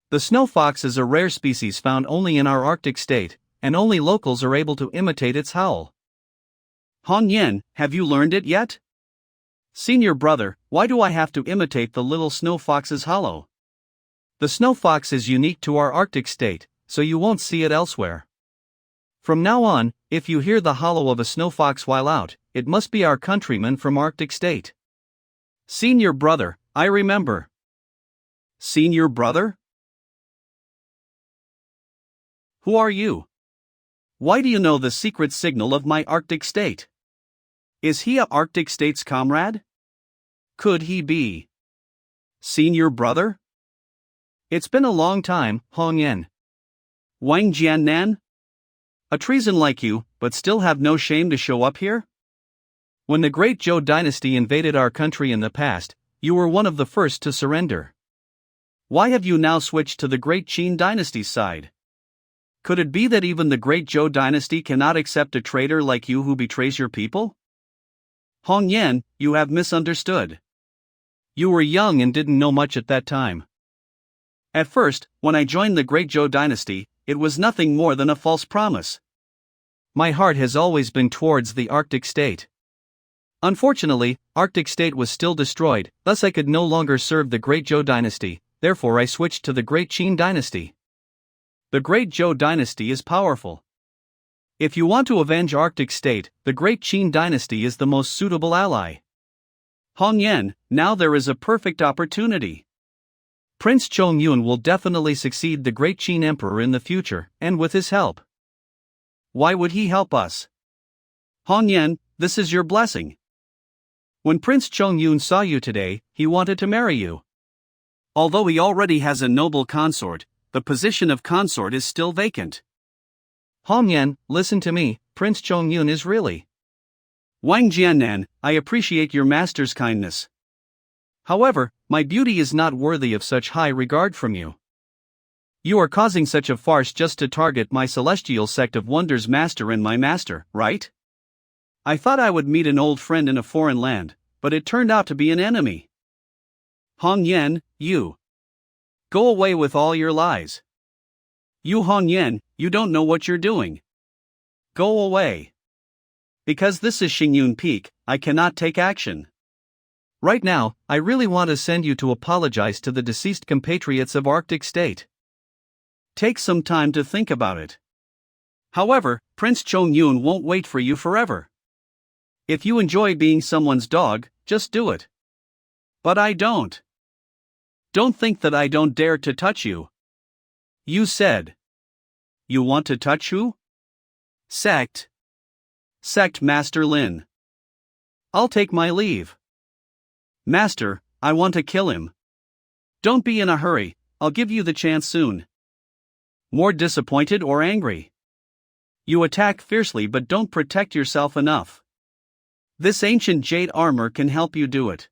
The snow fox is a rare species found only in our Arctic state, and only locals are able to imitate its howl. Han Yen, have you learned it yet? Senior brother, why do I have to imitate the little snow fox's hollow? The snow fox is unique to our Arctic state, so you won't see it elsewhere. From now on, if you hear the hollow of a snow fox while out, it must be our countryman from Arctic state. Senior brother, I remember. Senior brother? Who are you? Why do you know the secret signal of my Arctic state? Is he a Arctic state's comrade? Could he be senior brother? It's been a long time, Hong Yen. Wang Jiannan? A treason like you, but still have no shame to show up here? When the Great Zhou dynasty invaded our country in the past, you were one of the first to surrender. Why have you now switched to the Great Qin dynasty's side? Could it be that even the Great Zhou dynasty cannot accept a traitor like you who betrays your people? Hong Yen, you have misunderstood. You were young and didn't know much at that time. At first, when I joined the Great Zhou dynasty, it was nothing more than a false promise. My heart has always been towards the Arctic state. Unfortunately, Arctic state was still destroyed, thus I could no longer serve the Great Zhou dynasty, therefore I switched to the Great Qin dynasty. The Great Zhou dynasty is powerful. If you want to avenge Arctic state, the Great Qin dynasty is the most suitable ally. Hong Yen, now there is a perfect opportunity. Prince Chongyun will definitely succeed the Great Qin Emperor in the future, and with his help. Why would he help us? Hong Yen, this is your blessing. When Prince Chongyun saw you today, he wanted to marry you. Although he already has a noble consort, the position of consort is still vacant. Hong Yen, listen to me, Prince Chongyun is really. Wang Jiannan, I appreciate your master's kindness. However, my beauty is not worthy of such high regard from you. You are causing such a farce just to target my celestial sect of wonders master and my master, right? I thought I would meet an old friend in a foreign land, but it turned out to be an enemy. Hong Yen, you. Go away with all your lies. You Hong Yen, you don't know what you're doing. Go away. Because this is Xingyun Peak, I cannot take action. Right now, I really want to send you to apologize to the deceased compatriots of Arctic state. Take some time to think about it. However, Prince Chongyun won't wait for you forever. If you enjoy being someone's dog, just do it. But I don't. Don't think that I don't dare to touch you. You said. You want to touch who? Sect Master Lin. I'll take my leave. Master, I want to kill him. Don't be in a hurry, I'll give you the chance soon. More disappointed or angry? You attack fiercely but don't protect yourself enough. This ancient jade armor can help you do it.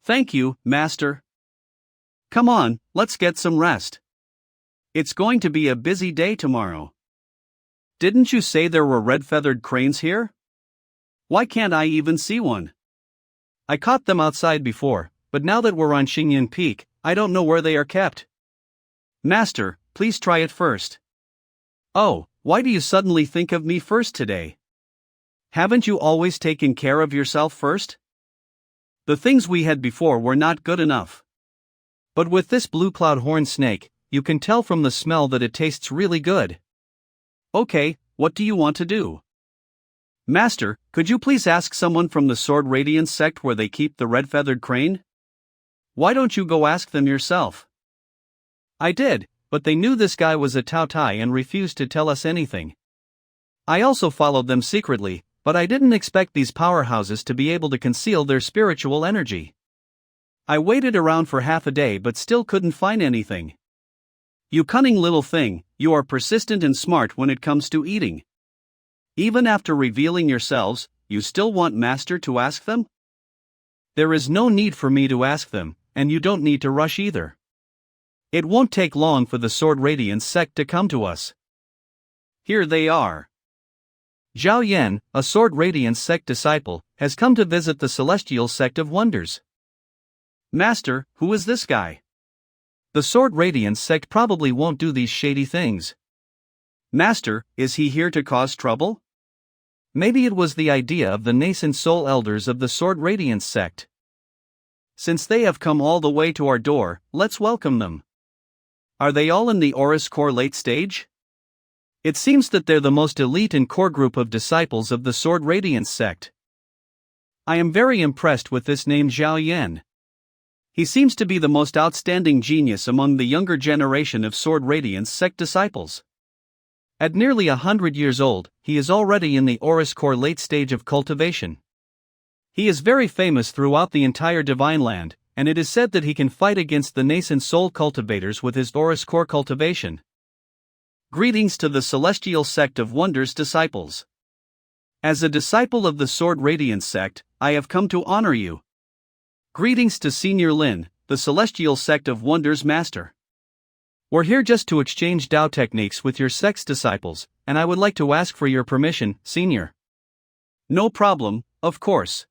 Thank you, Master. Come on, let's get some rest. It's going to be a busy day tomorrow. Didn't you say there were red-feathered cranes here? Why can't I even see one? I caught them outside before, but now that we're on Xingyun Peak, I don't know where they are kept. Master, please try it first. Oh, why do you suddenly think of me first today? Haven't you always taken care of yourself first? The things we had before were not good enough. But with this blue cloud horn snake, you can tell from the smell that it tastes really good. Okay, what do you want to do? Master, could you please ask someone from the Sword Radiance sect where they keep the red-feathered crane? Why don't you go ask them yourself? I did, but they knew this guy was a Tao Tai and refused to tell us anything. I also followed them secretly, but I didn't expect these powerhouses to be able to conceal their spiritual energy. I waited around for half a day but still couldn't find anything. You cunning little thing, you are persistent and smart when it comes to eating. Even after revealing yourselves, you still want Master to ask them? There is no need for me to ask them, and you don't need to rush either. It won't take long for the Sword Radiance sect to come to us. Here they are. Zhao Yan, a Sword Radiance sect disciple, has come to visit the Celestial Sect of Wonders. Master, who is this guy? The Sword Radiance sect probably won't do these shady things. Master, is he here to cause trouble? Maybe it was the idea of the nascent soul elders of the Sword Radiance sect. Since they have come all the way to our door, let's welcome them. Are they all in the Aurus Core late stage? It seems that they're the most elite and core group of disciples of the Sword Radiance sect. I am very impressed with this name Zhao Yan. He seems to be the most outstanding genius among the younger generation of Sword Radiance sect disciples. At nearly 100 years old, he is already in the Aurus Core late stage of cultivation. He is very famous throughout the entire Divine Land, and it is said that he can fight against the nascent soul cultivators with his Aurus Core cultivation. Greetings to the Celestial Sect of Wonders disciples. As a disciple of the Sword Radiance sect, I have come to honor you. Greetings to Senior Lin, the Celestial Sect of Wonders master. We're here just to exchange Dao techniques with your sect's disciples, and I would like to ask for your permission, Senior. No problem, of course.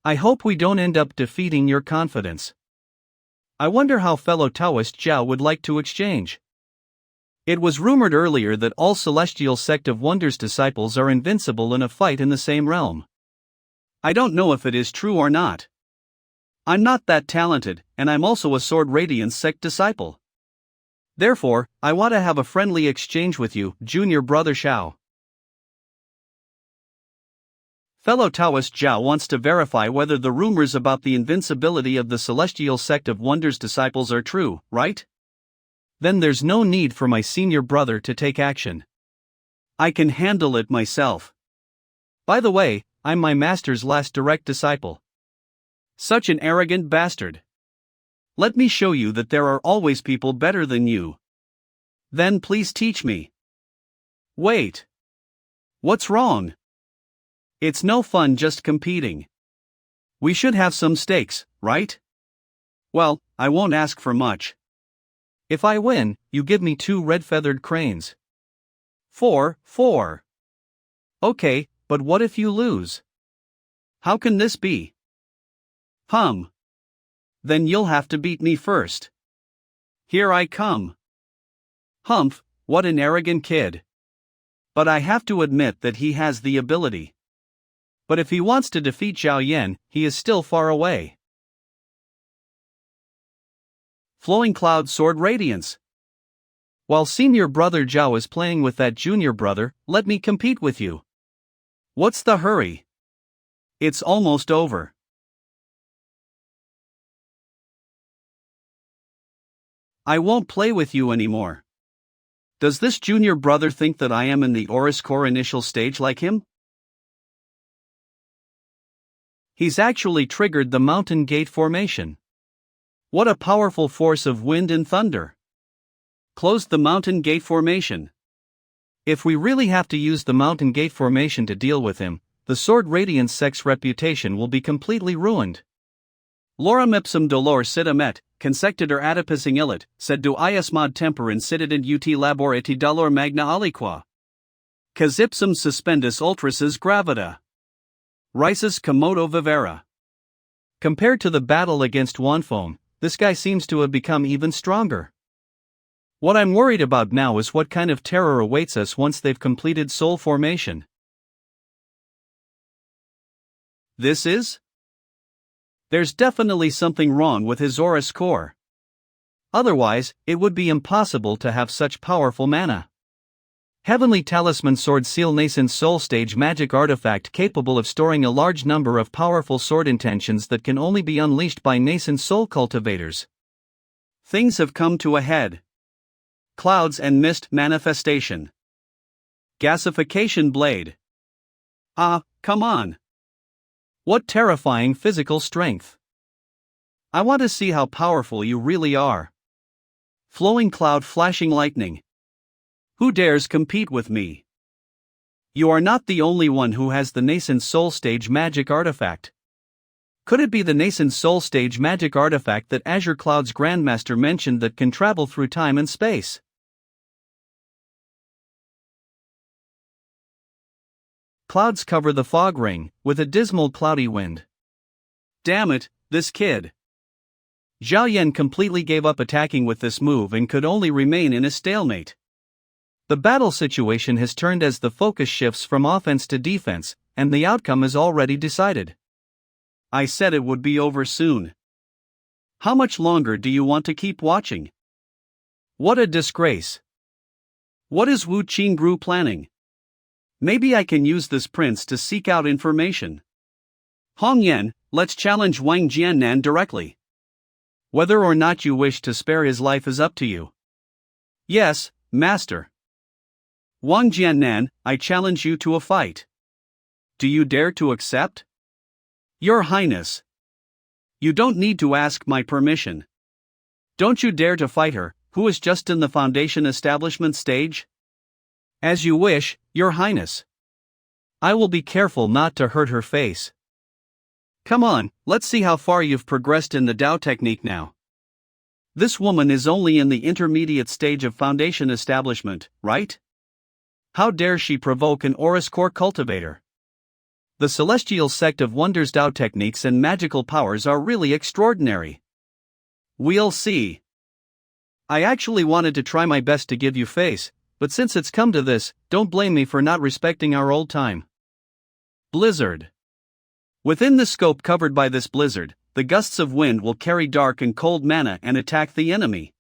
I hope we don't end up defeating your confidence. I wonder how fellow Taoist Zhao would like to exchange. It was rumored earlier that all Celestial Sect of Wonders disciples are invincible in a fight in the same realm. I don't know if it is true or not. I'm not that talented, and I'm also a Sword Radiance sect disciple. Therefore, I want to have a friendly exchange with you, junior brother Xiao. Fellow Taoist Zhao wants to verify whether the rumors about the invincibility of the Celestial Sect of Wonders disciples are true, right? Then there's no need for my senior brother to take action. I can handle it myself. By the way, I'm my master's last direct disciple. Such an arrogant bastard. Let me show you that there are always people better than you. Then please teach me. Wait. What's wrong? It's no fun just competing. We should have some stakes, right? Well, I won't ask for much. If I win, you give me 2 red-feathered cranes. 4. Okay, but what if you lose? How can this be? Then you'll have to beat me first. Here I come. Humph, what an arrogant kid. But I have to admit that he has the ability. But if he wants to defeat Zhao Yan, he is still far away. Flowing Cloud Sword Radiance. While senior brother Zhao is playing with that junior brother, let me compete with you. What's the hurry? It's almost over. I won't play with you anymore. Does this junior brother think that I am in the Aurus Core initial stage like him? He's actually triggered the Mountain Gate formation. What a powerful force of wind and thunder. Closed the Mountain Gate formation. If we really have to use the Mountain Gate formation to deal with him, the Sword Radiance sect's reputation will be completely ruined. Lorem ipsum dolor situm et, consectitor adipissing illit, sed do ius mod temper incidit ut labor et dolor magna aliqua. Cas ipsum suspendus ultrasis gravita. Rises commodo vivera. Compared to the battle against Wanfeng, this guy seems to have become even stronger. What I'm worried about now is what kind of terror awaits us once they've completed soul formation. There's definitely something wrong with his Aurus Core. Otherwise, it would be impossible to have such powerful mana. Heavenly Talisman Sword Seal Nascent Soul Stage Magic Artifact capable of storing a large number of powerful sword intentions that can only be unleashed by nascent soul cultivators. Things have come to a head. Clouds and Mist Manifestation. Gasification Blade. Ah, come on. What terrifying physical strength. I want to see how powerful you really are. Flowing Cloud Flashing Lightning. Who dares compete with me? You are not the only one who has the Nascent Soul Stage Magic Artifact. Could it be the Nascent Soul Stage Magic Artifact that Azure Cloud's Grandmaster mentioned that can travel through time and space? Clouds cover the fog ring, with a dismal cloudy wind. Damn it, this kid. Zhao Yan completely gave up attacking with this move and could only remain in a stalemate. The battle situation has turned as the focus shifts from offense to defense, and the outcome is already decided. I said it would be over soon. How much longer do you want to keep watching? What a disgrace. What is Wu Qingru planning? Maybe I can use this prince to seek out information. Hong Yan, let's challenge Wang Jiannan directly. Whether or not you wish to spare his life is up to you. Yes, master. Wang Jiannan, I challenge you to a fight. Do you dare to accept? Your Highness. You don't need to ask my permission. Don't you dare to fight her, who is just in the foundation establishment stage? As you wish, Your Highness. I will be careful not to hurt her face. Come on, let's see how far you've progressed in the Dao technique now. This woman is only in the intermediate stage of foundation establishment, right? How dare she provoke an Aurus Core cultivator? The Celestial Sect of Wonders Dao techniques and magical powers are really extraordinary. We'll see. I actually wanted to try my best to give you face, but since it's come to this, don't blame me for not respecting our old time. Blizzard. Within the scope covered by this blizzard, the gusts of wind will carry dark and cold mana and attack the enemy.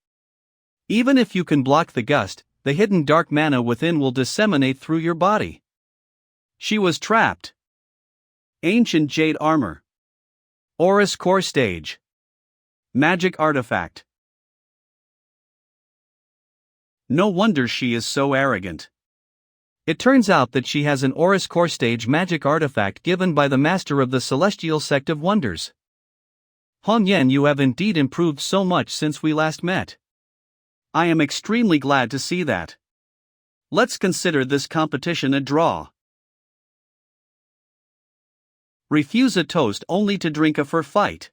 Even if you can block the gust, the hidden dark mana within will disseminate through your body. She was trapped. Ancient Jade Armor. Aurus Core Stage. Magic Artifact. No wonder she is so arrogant. It turns out that she has an Aurus Core Stage magic artifact given by the Master of the Celestial Sect of Wonders. Hong Yan, you have indeed improved so much since we last met. I am extremely glad to see that. Let's consider this competition a draw. Refuse a toast only to drink a fair fight.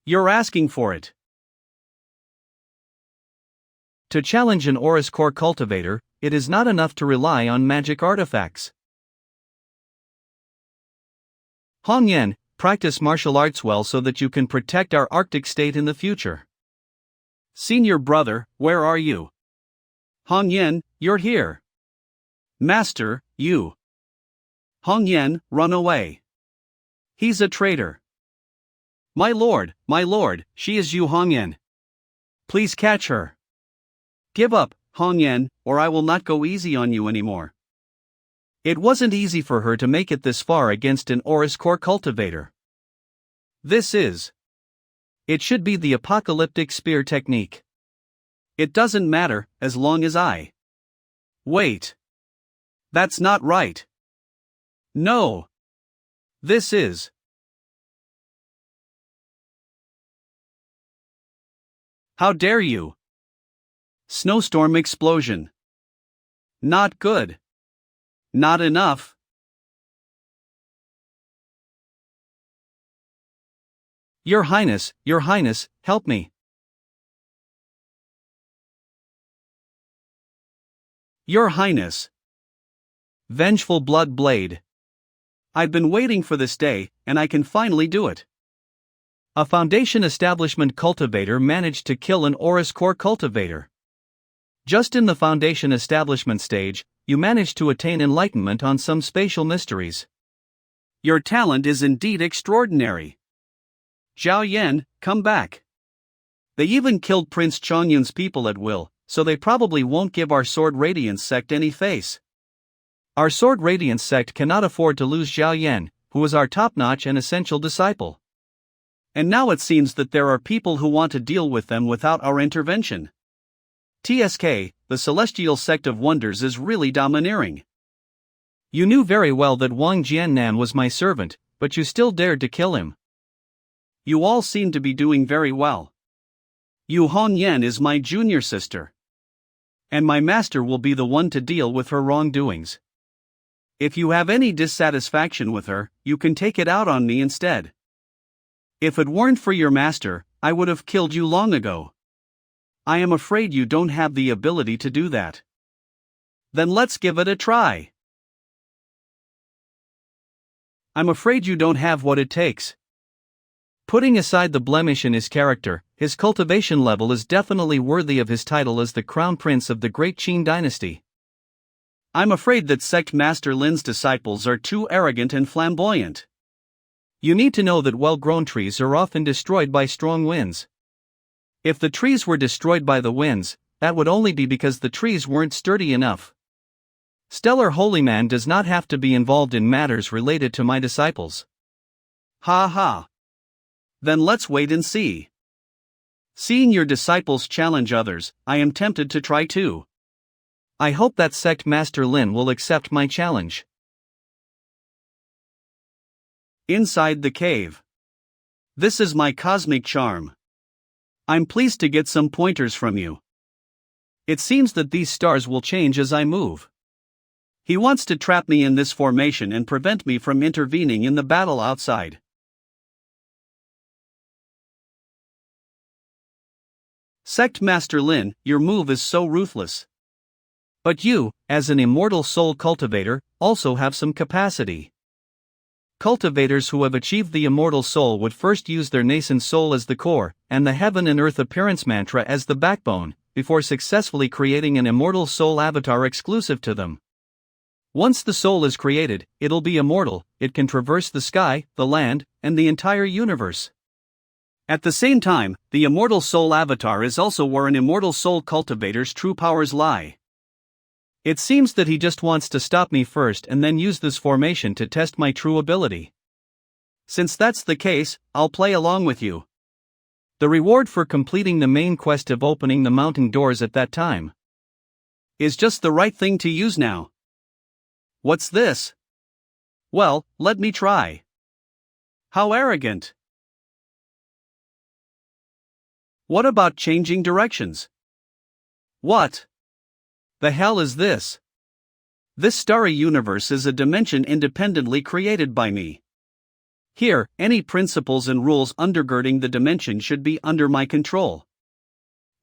You're asking for it. To challenge an Aurus Core cultivator, it is not enough to rely on magic artifacts. Hong Yan, practice martial arts well so that you can protect our Arctic state in the future. Senior brother, where are you? Hong Yan, you're here. Master, you. Hong Yan, run away. He's a traitor. My lord, she is Yu Hong Yan. Please catch her. Give up, Hong Yan, or I will not go easy on you anymore. It wasn't easy for her to make it this far against an Aurus Core cultivator. It should be the apocalyptic spear technique. It doesn't matter, as long as I. Wait. That's not right. No. How dare you? Snowstorm explosion. Not good. Not enough. Your Highness, help me. Your Highness. Vengeful Blood Blade. I've been waiting for this day, and I can finally do it. A Foundation Establishment cultivator managed to kill an Aurus Core cultivator. Just in the Foundation Establishment stage, you managed to attain enlightenment on some spatial mysteries. Your talent is indeed extraordinary. Zhao Yan, come back. They even killed Prince Chongyun's people at will, so they probably won't give our Sword Radiance sect any face. Our Sword Radiance sect cannot afford to lose Zhao Yan, who is our top-notch and essential disciple. And now it seems that there are people who want to deal with them without our intervention. TSK, the Celestial Sect of Wonders, is really domineering. You knew very well that Wang Jiannan was my servant, but you still dared to kill him. You all seem to be doing very well. Yu Hongyan is my junior sister. And my master will be the one to deal with her wrongdoings. If you have any dissatisfaction with her, you can take it out on me instead. If it weren't for your master, I would have killed you long ago. I am afraid you don't have the ability to do that. Then let's give it a try. I'm afraid you don't have what it takes. Putting aside the blemish in his character, his cultivation level is definitely worthy of his title as the crown prince of the great Qin dynasty. I'm afraid that Sect Master Lin's disciples are too arrogant and flamboyant. You need to know that well-grown trees are often destroyed by strong winds. If the trees were destroyed by the winds, that would only be because the trees weren't sturdy enough. Stellar Holy Man does not have to be involved in matters related to my disciples. Ha ha. Then let's wait and see. Seeing your disciples challenge others, I am tempted to try too. I hope that Sect Master Lin will accept my challenge. Inside the cave. This is my cosmic charm. I'm pleased to get some pointers from you. It seems that these stars will change as I move. He wants to trap me in this formation and prevent me from intervening in the battle outside. Sect Master Lin, your move is so ruthless. But you, as an immortal soul cultivator, also have some capacity. Cultivators who have achieved the immortal soul would first use their nascent soul as the core, and the heaven and earth appearance mantra as the backbone, before successfully creating an immortal soul avatar exclusive to them. Once the soul is created, it'll be immortal, it can traverse the sky, the land, and the entire universe. At the same time, the immortal soul avatar is also where an immortal soul cultivator's true powers lie. It seems that he just wants to stop me first and then use this formation to test my true ability. Since that's the case, I'll play along with you. The reward for completing the main quest of opening the mountain doors at that time is just the right thing to use now. What's this? Well, let me try. How arrogant. What about changing directions? What the hell is this? This starry universe is a dimension independently created by me. Here, any principles and rules undergirding the dimension should be under my control.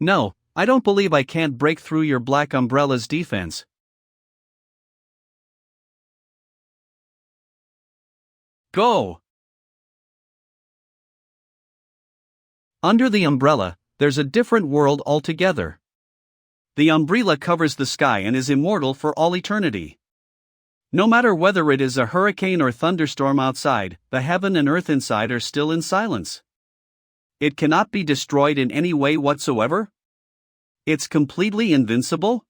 No, I don't believe I can't break through your black umbrella's defense. Go! Under the umbrella, there's a different world altogether. The umbrella covers the sky and is immortal for all eternity. No matter whether it is a hurricane or thunderstorm outside, the heaven and earth inside are still in silence. It cannot be destroyed in any way whatsoever. It's completely invincible.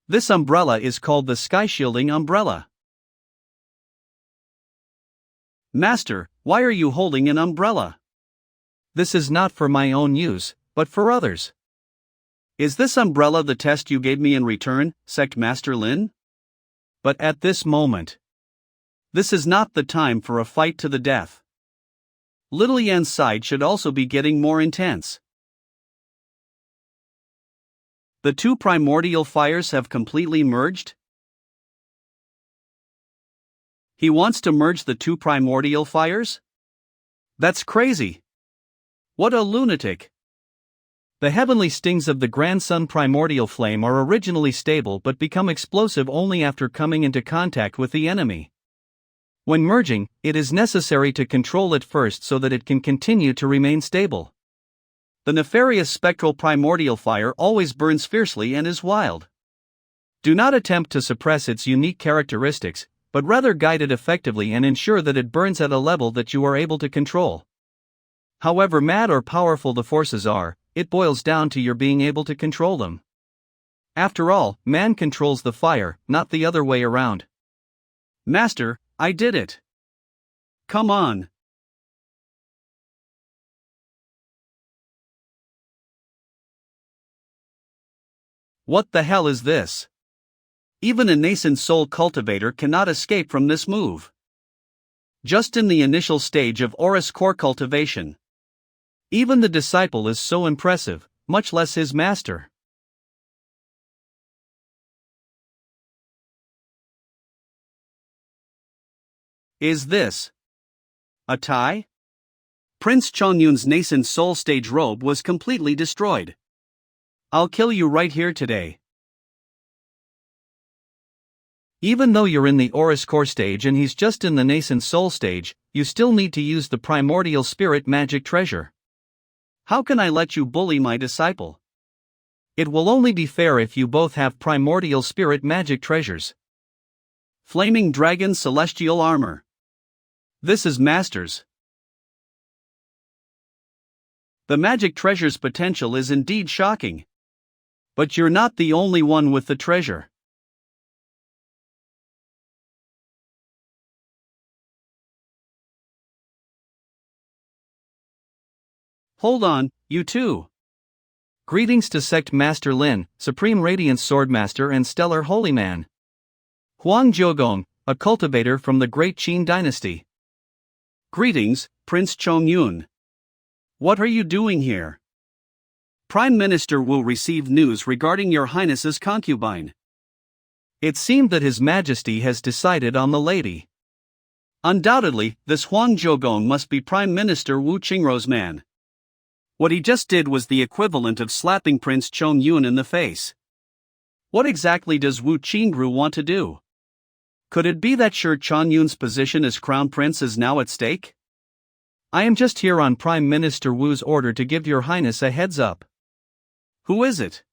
This umbrella is called the Sky Shielding Umbrella. Master, why are you holding an umbrella? This is not for my own use, but for others. Is this umbrella the test you gave me in return, Sect Master Lin? But at this moment, this is not the time for a fight to the death. Little Yan's side should also be getting more intense. The two primordial fires have completely merged? He wants to merge the two primordial fires? That's crazy. What a lunatic. The heavenly stings of the Grand Sun primordial flame are originally stable but become explosive only after coming into contact with the enemy. When merging, it is necessary to control it first so that it can continue to remain stable. The nefarious spectral primordial fire always burns fiercely and is wild. Do not attempt to suppress its unique characteristics, but rather guide it effectively and ensure that it burns at a level that you are able to control. However mad or powerful the forces are, it boils down to your being able to control them. After all, man controls the fire, not the other way around. Master, I did it. Come on. What the hell is this? Even a nascent soul cultivator cannot escape from this move. Just in the initial stage of Aura's core cultivation. Even the disciple is so impressive, much less his master. Is this a tie? Prince Chongyun's nascent soul stage robe was completely destroyed. I'll kill you right here today. Even though you're in the Aura's core stage and he's just in the nascent soul stage, you still need to use the primordial spirit magic treasure. How can I let you bully my disciple? It will only be fair if you both have primordial spirit magic treasures. Flaming Dragon Celestial Armor. This is Master's. The magic treasure's potential is indeed shocking. But you're not the only one with the treasure. Hold on, you two. Greetings to Sect Master Lin, Supreme Radiance Swordmaster and Stellar Holy Man. Huang Jiogong, a cultivator from the Great Qin Dynasty. Greetings, Prince Chongyun. What are you doing here? Prime Minister will receive news regarding your Highness's concubine. It seemed that His Majesty has decided on the lady. Undoubtedly, this Huang Jiogong must be Prime Minister Wu Qingrou's man. What he just did was the equivalent of slapping Prince Chongyun in the face. What exactly does Wu Qingrou want to do? Could it be that Shi Chongyun's position as Crown Prince is now at stake? I am just here on Prime Minister Wu's order to give your Highness a heads up. Who is it?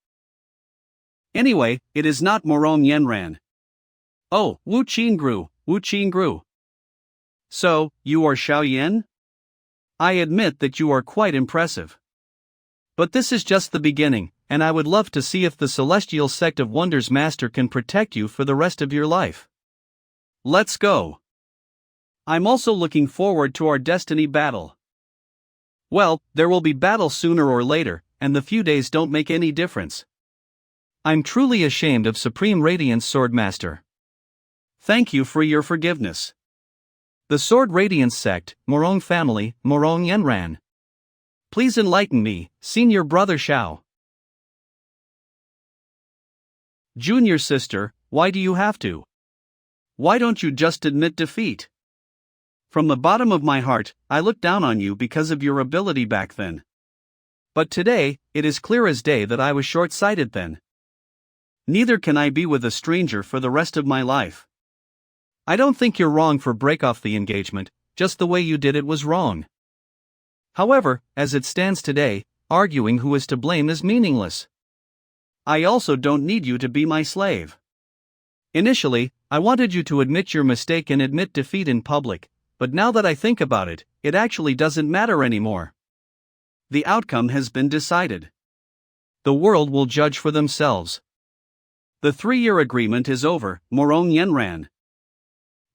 Anyway, it is not Morong Yenran. Oh, Wu Qingrou. So, you are Xiao Yan? I admit that you are quite impressive. But this is just the beginning, and I would love to see if the Celestial Sect of Wonders Master can protect you for the rest of your life. Let's go. I'm also looking forward to our destiny battle. Well, there will be battle sooner or later, and the few days don't make any difference. I'm truly ashamed of Supreme Radiance Swordmaster. Thank you for your forgiveness. The Sword Radiance Sect, Morong Family, Morong Yenran. Please enlighten me, Senior Brother Xiao. Junior sister, why do you have to? Why don't you just admit defeat? From the bottom of my heart, I looked down on you because of your ability back then. But today, it is clear as day that I was short-sighted then. Neither can I be with a stranger for the rest of my life. I don't think you're wrong for break off the engagement, just the way you did it was wrong. However, as it stands today, arguing who is to blame is meaningless. I also don't need you to be my slave. Initially, I wanted you to admit your mistake and admit defeat in public, but now that I think about it, it actually doesn't matter anymore. The outcome has been decided. The world will judge for themselves. The 3-year agreement is over, Morong Yenran.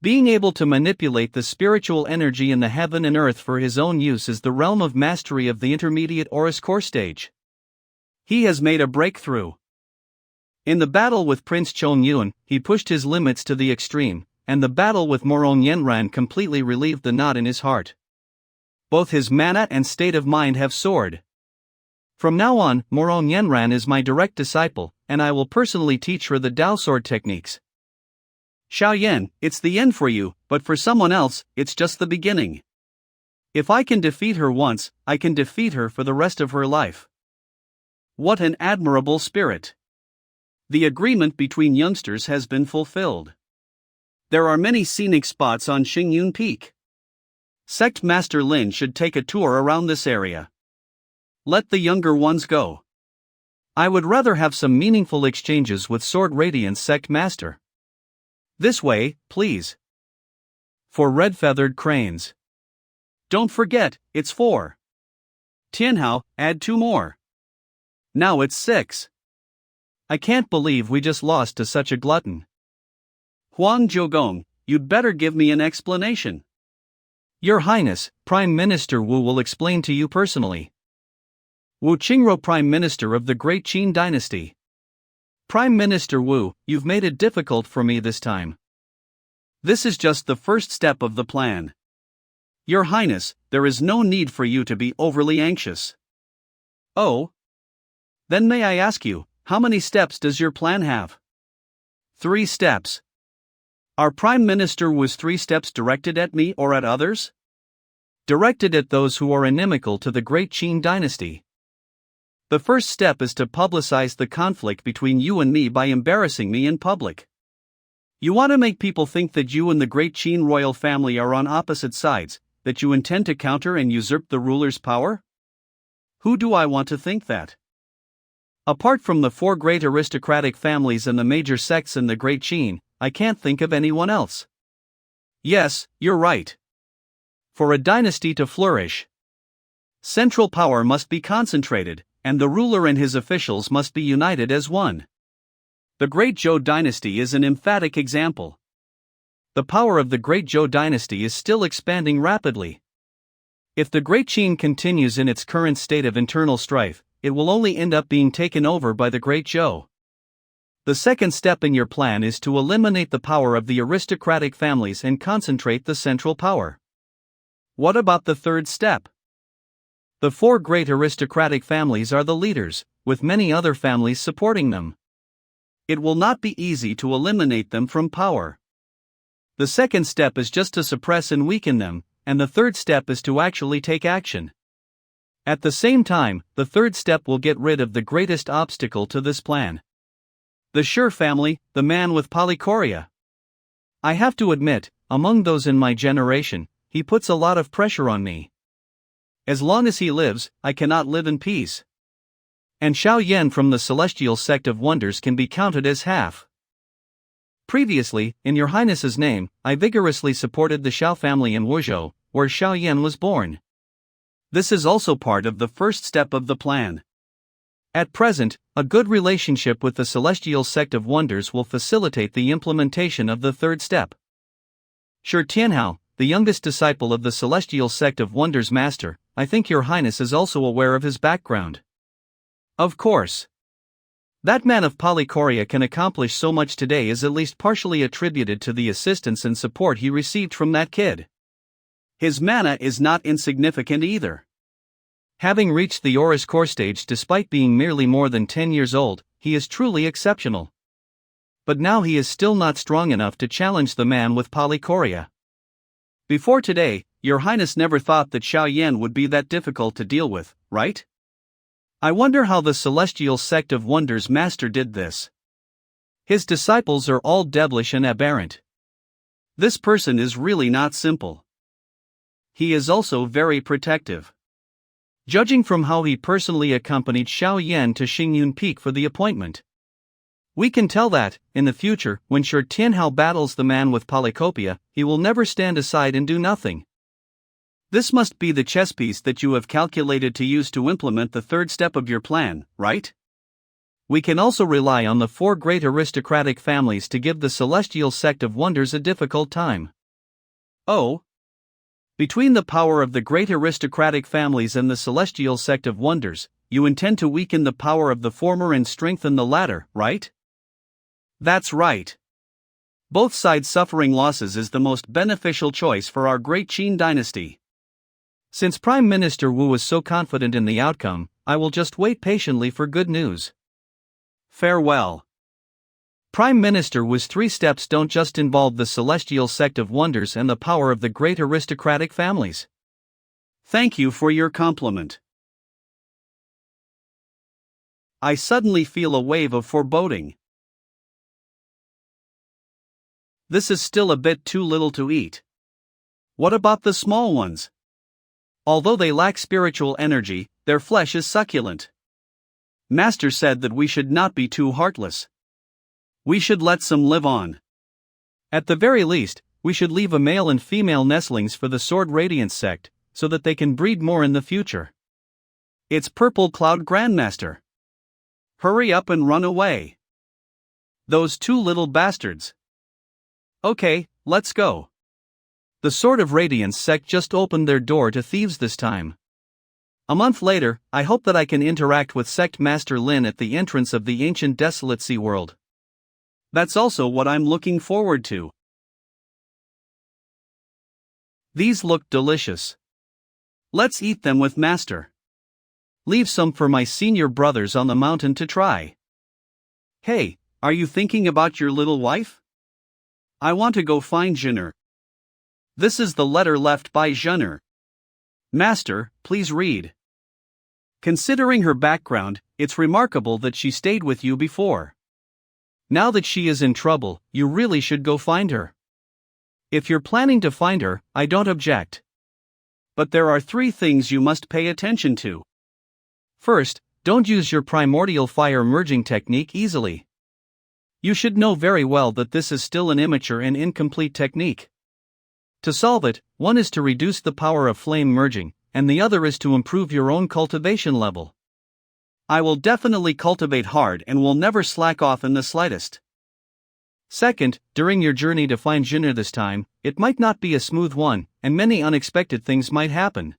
Being able to manipulate the spiritual energy in the heaven and earth for his own use is the realm of mastery of the intermediate Aura's core stage. He has made a breakthrough. In the battle with Prince Chongyun, he pushed his limits to the extreme, and the battle with Morong Yenran completely relieved the knot in his heart. Both his mana and state of mind have soared. From now on, Morong Yenran is my direct disciple, and I will personally teach her the Dao sword techniques. Xiao Yan, it's the end for you, but for someone else, it's just the beginning. If I can defeat her once, I can defeat her for the rest of her life. What an admirable spirit! The agreement between youngsters has been fulfilled. There are many scenic spots on Xingyun Peak. Sect Master Lin should take a tour around this area. Let the younger ones go. I would rather have some meaningful exchanges with Sword Radiance Sect Master. This way, please. For red-feathered cranes. Don't forget, it's 4. Tianhao, add 2 more. Now it's 6. I can't believe we just lost to such a glutton. Huang Jiugong, you'd better give me an explanation. Your Highness, Prime Minister Wu will explain to you personally. Wu Qingruo, Prime Minister of the Great Qin Dynasty. Prime Minister Wu, you've made it difficult for me this time. This is just the first step of the plan. Your Highness, there is no need for you to be overly anxious. Oh? Then may I ask you, how many steps does your plan have? 3 steps. Our Prime Minister Wu's 3 steps directed at me or at others? Directed at those who are inimical to the Great Qin Dynasty. The first step is to publicize the conflict between you and me by embarrassing me in public. You want to make people think that you and the Great Qin royal family are on opposite sides, that you intend to counter and usurp the ruler's power? Who do I want to think that? Apart from the 4 great aristocratic families and the major sects in the Great Qin, I can't think of anyone else. Yes, you're right. For a dynasty to flourish, central power must be concentrated, and the ruler and his officials must be united as one. The Great Zhou dynasty is an emphatic example. The power of the Great Zhou dynasty is still expanding rapidly. If the Great Qin continues in its current state of internal strife, it will only end up being taken over by the Great Zhou. The second step in your plan is to eliminate the power of the aristocratic families and concentrate the central power. What about the third step? The 4 great aristocratic families are the leaders, with many other families supporting them. It will not be easy to eliminate them from power. The second step is just to suppress and weaken them, and the third step is to actually take action. At the same time, the third step will get rid of the greatest obstacle to this plan. The Sure family, the man with polychoria. I have to admit, among those in my generation, he puts a lot of pressure on me. As long as he lives, I cannot live in peace. And Xiao Yan from the Celestial Sect of Wonders can be counted as half. Previously, in your Highness's name, I vigorously supported the Xiao family in Wuzhou, where Xiao Yan was born. This is also part of the first step of the plan. At present, a good relationship with the Celestial Sect of Wonders will facilitate the implementation of the third step. Shi Tianhao, the youngest disciple of the Celestial Sect of Wonders Master, I think your Highness is also aware of his background. Of course. That man of polychoria can accomplish so much today is at least partially attributed to the assistance and support he received from that kid. His mana is not insignificant either. Having reached the Oris core stage despite being merely more than 10 years old, he is truly exceptional. But now he is still not strong enough to challenge the man with polychoria. Before today, your Highness never thought that Xiao Yan would be that difficult to deal with, right? I wonder how the Celestial Sect of Wonders Master did this. His disciples are all devilish and aberrant. This person is really not simple. He is also very protective. Judging from how he personally accompanied Xiao Yan to Xingyun Peak for the appointment, we can tell that, in the future, when Shi Tianhao battles the man with polycopia, he will never stand aside and do nothing. This must be the chess piece that you have calculated to use to implement the third step of your plan, right? We can also rely on the 4 great aristocratic families to give the Celestial Sect of Wonders a difficult time. Oh? Between the power of the great aristocratic families and the Celestial Sect of Wonders, you intend to weaken the power of the former and strengthen the latter, right? That's right. Both sides suffering losses is the most beneficial choice for our Great Qin dynasty. Since Prime Minister Wu is so confident in the outcome, I will just wait patiently for good news. Farewell. Prime Minister Wu's 3 steps don't just involve the Celestial Sect of Wonders and the power of the great aristocratic families. Thank you for your compliment. I suddenly feel a wave of foreboding. This is still a bit too little to eat. What about the small ones? Although they lack spiritual energy, their flesh is succulent. Master said that we should not be too heartless. We should let some live on. At the very least, we should leave a male and female nestlings for the Sword Radiance sect, so that they can breed more in the future. It's Purple Cloud Grandmaster. Hurry up and run away. Those two little bastards. Okay, let's go. The Sword of Radiance sect just opened their door to thieves this time. A month later, I hope that I can interact with Sect Master Lin at the entrance of the ancient desolate sea world. That's also what I'm looking forward to. These look delicious. Let's eat them with Master. Leave some for my senior brothers on the mountain to try. Hey, are you thinking about your little wife? I want to go find Jenner. This is the letter left by Jenner. Master, please read. Considering her background, it's remarkable that she stayed with you before. Now that she is in trouble, you really should go find her. If you're planning to find her, I don't object. But there are 3 things you must pay attention to. First, don't use your primordial fire merging technique easily. You should know very well that this is still an immature and incomplete technique. To solve it, one is to reduce the power of flame merging, and the other is to improve your own cultivation level. I will definitely cultivate hard and will never slack off in the slightest. Second, during your journey to find Jinner this time, it might not be a smooth one, and many unexpected things might happen.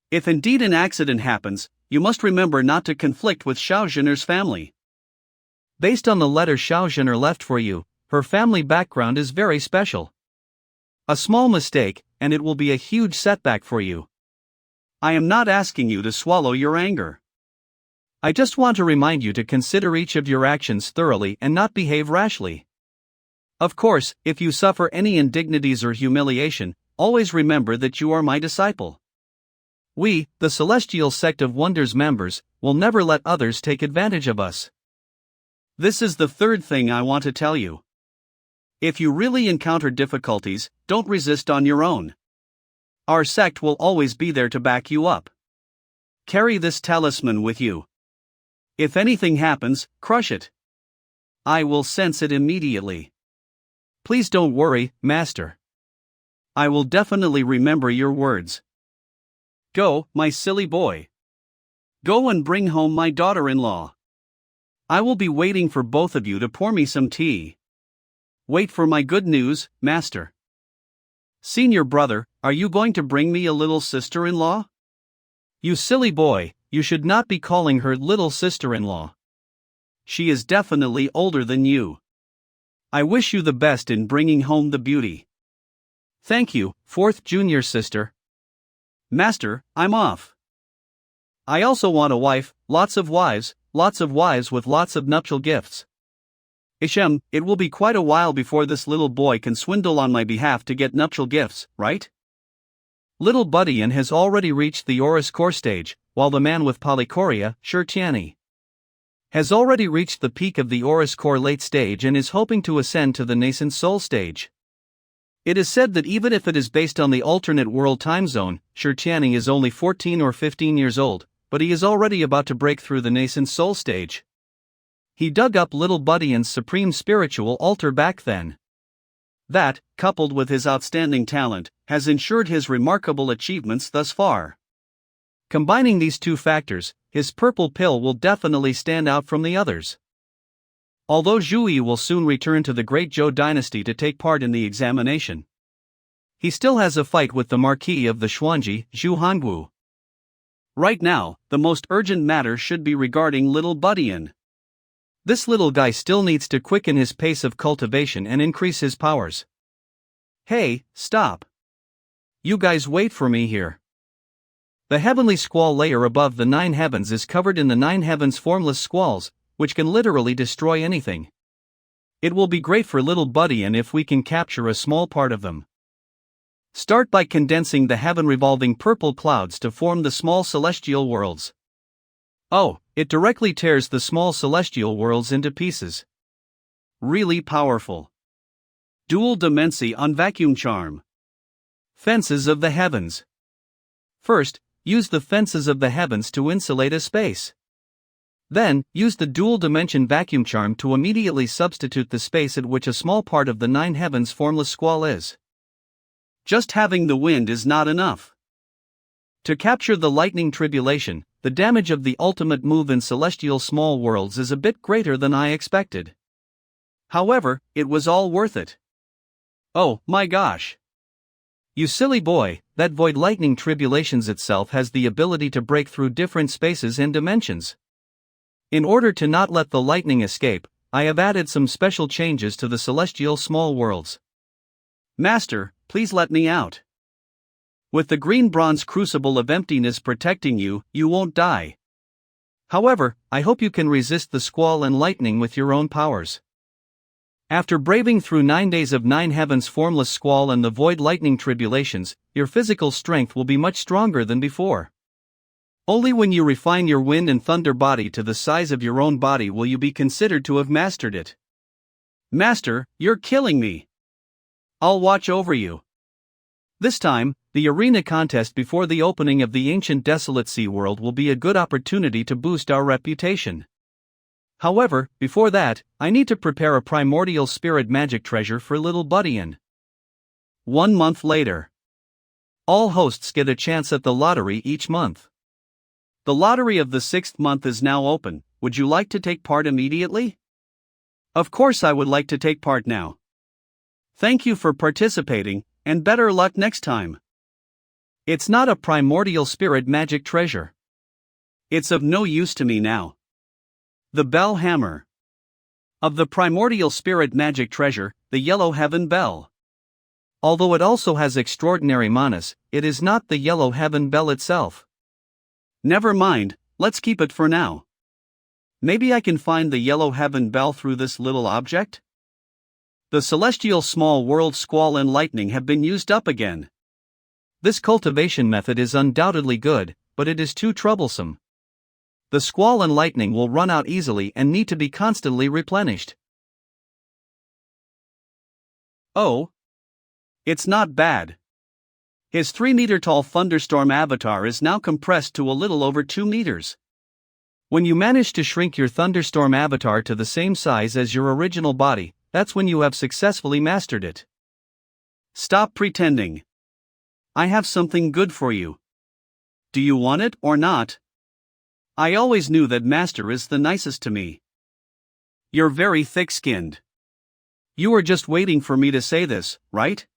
If indeed an accident happens, you must remember not to conflict with Xiao Jinner's family. Based on the letter Xiao Jinner left for you, her family background is very special. A small mistake, and it will be a huge setback for you. I am not asking you to swallow your anger. I just want to remind you to consider each of your actions thoroughly and not behave rashly. Of course, if you suffer any indignities or humiliation, always remember that you are my disciple. We, the Celestial Sect of Wonders members, will never let others take advantage of us. This is the 3rd thing I want to tell you. If you really encounter difficulties, don't resist on your own. Our sect will always be there to back you up. Carry this talisman with you. If anything happens, crush it. I will sense it immediately. Please don't worry, Master. I will definitely remember your words. Go, my silly boy. Go and bring home my daughter-in-law. I will be waiting for both of you to pour me some tea. Wait for my good news, Master. Senior brother, are you going to bring me a little sister-in-law? You silly boy, you should not be calling her little sister-in-law. She is definitely older than you. I wish you the best in bringing home the beauty. Thank you, 4th junior sister. Master, I'm off. I also want a wife, lots of wives with lots of nuptial gifts. Ishem, it will be quite a while before this little boy can swindle on my behalf to get nuptial gifts, right? Little Buddyan has already reached the Oris core stage, while the man with polychoria, Shirtiani, has already reached the peak of the Oris core late stage and is hoping to ascend to the nascent soul stage. It is said that even if it is based on the alternate world time zone, Shirtiani is only 14 or 15 years old, but he is already about to break through the nascent soul stage. He dug up little Buddyan's supreme spiritual altar back then. That, coupled with his outstanding talent, has ensured his remarkable achievements thus far. Combining these 2 factors, his purple pill will definitely stand out from the others. Although Zhu Yi will soon return to the Great Zhou dynasty to take part in the examination, he still has a fight with the Marquis of the Xuanji, Zhu Hangu. Right now, the most urgent matter should be regarding little Buddyan. This little guy still needs to quicken his pace of cultivation and increase his powers. Hey, stop. You guys wait for me here. The heavenly squall layer above the 9 heavens is covered in the 9 heavens formless squalls, which can literally destroy anything. It will be great for little Buddyan if we can capture a small part of them. Start by condensing the heaven-revolving purple clouds to form the small celestial worlds. Oh, it directly tears the small celestial worlds into pieces. Really powerful. Dual Dimensi on Vacuum Charm. Fences of the Heavens. First, use the fences of the heavens to insulate a space. Then, use the dual dimension vacuum charm to immediately substitute the space at which a small part of the 9 heavens formless squall is. Just having the wind is not enough. To capture the lightning tribulation, the damage of the ultimate move in celestial small worlds is a bit greater than I expected. However, it was all worth it. Oh, my gosh. You silly boy, that void lightning tribulations itself has the ability to break through different spaces and dimensions. In order to not let the lightning escape, I have added some special changes to the celestial small worlds. Master, please let me out. With the green bronze crucible of emptiness protecting you, you won't die. However, I hope you can resist the squall and lightning with your own powers. After braving through 9 days of 9 heavens formless squall and the void lightning tribulations, your physical strength will be much stronger than before. Only when you refine your wind and thunder body to the size of your own body will you be considered to have mastered it. Master, you're killing me. I'll watch over you. This time, the arena contest before the opening of the ancient desolate sea world will be a good opportunity to boost our reputation. However, before that, I need to prepare a primordial spirit magic treasure for little Buddyan. 1 month later. All hosts get a chance at the lottery each month. The lottery of the 6th month is now open. Would you like to take part immediately? Of course I would like to take part now. Thank you for participating, and better luck next time. It's not a primordial spirit magic treasure. It's of no use to me now. The Bell Hammer. Of the primordial spirit magic treasure, the Yellow Heaven Bell. Although it also has extraordinary manas, it is not the Yellow Heaven Bell itself. Never mind, let's keep it for now. Maybe I can find the Yellow Heaven Bell through this little object? The celestial small world squall and lightning have been used up again. This cultivation method is undoubtedly good, but it is too troublesome. The squall and lightning will run out easily and need to be constantly replenished. Oh. It's not bad. His 3-meter-tall thunderstorm avatar is now compressed to a little over 2 meters. When you manage to shrink your thunderstorm avatar to the same size as your original body, that's when you have successfully mastered it. Stop pretending. I have something good for you. Do you want it or not? I always knew that Master is the nicest to me. You're very thick-skinned. You were just waiting for me to say this, right?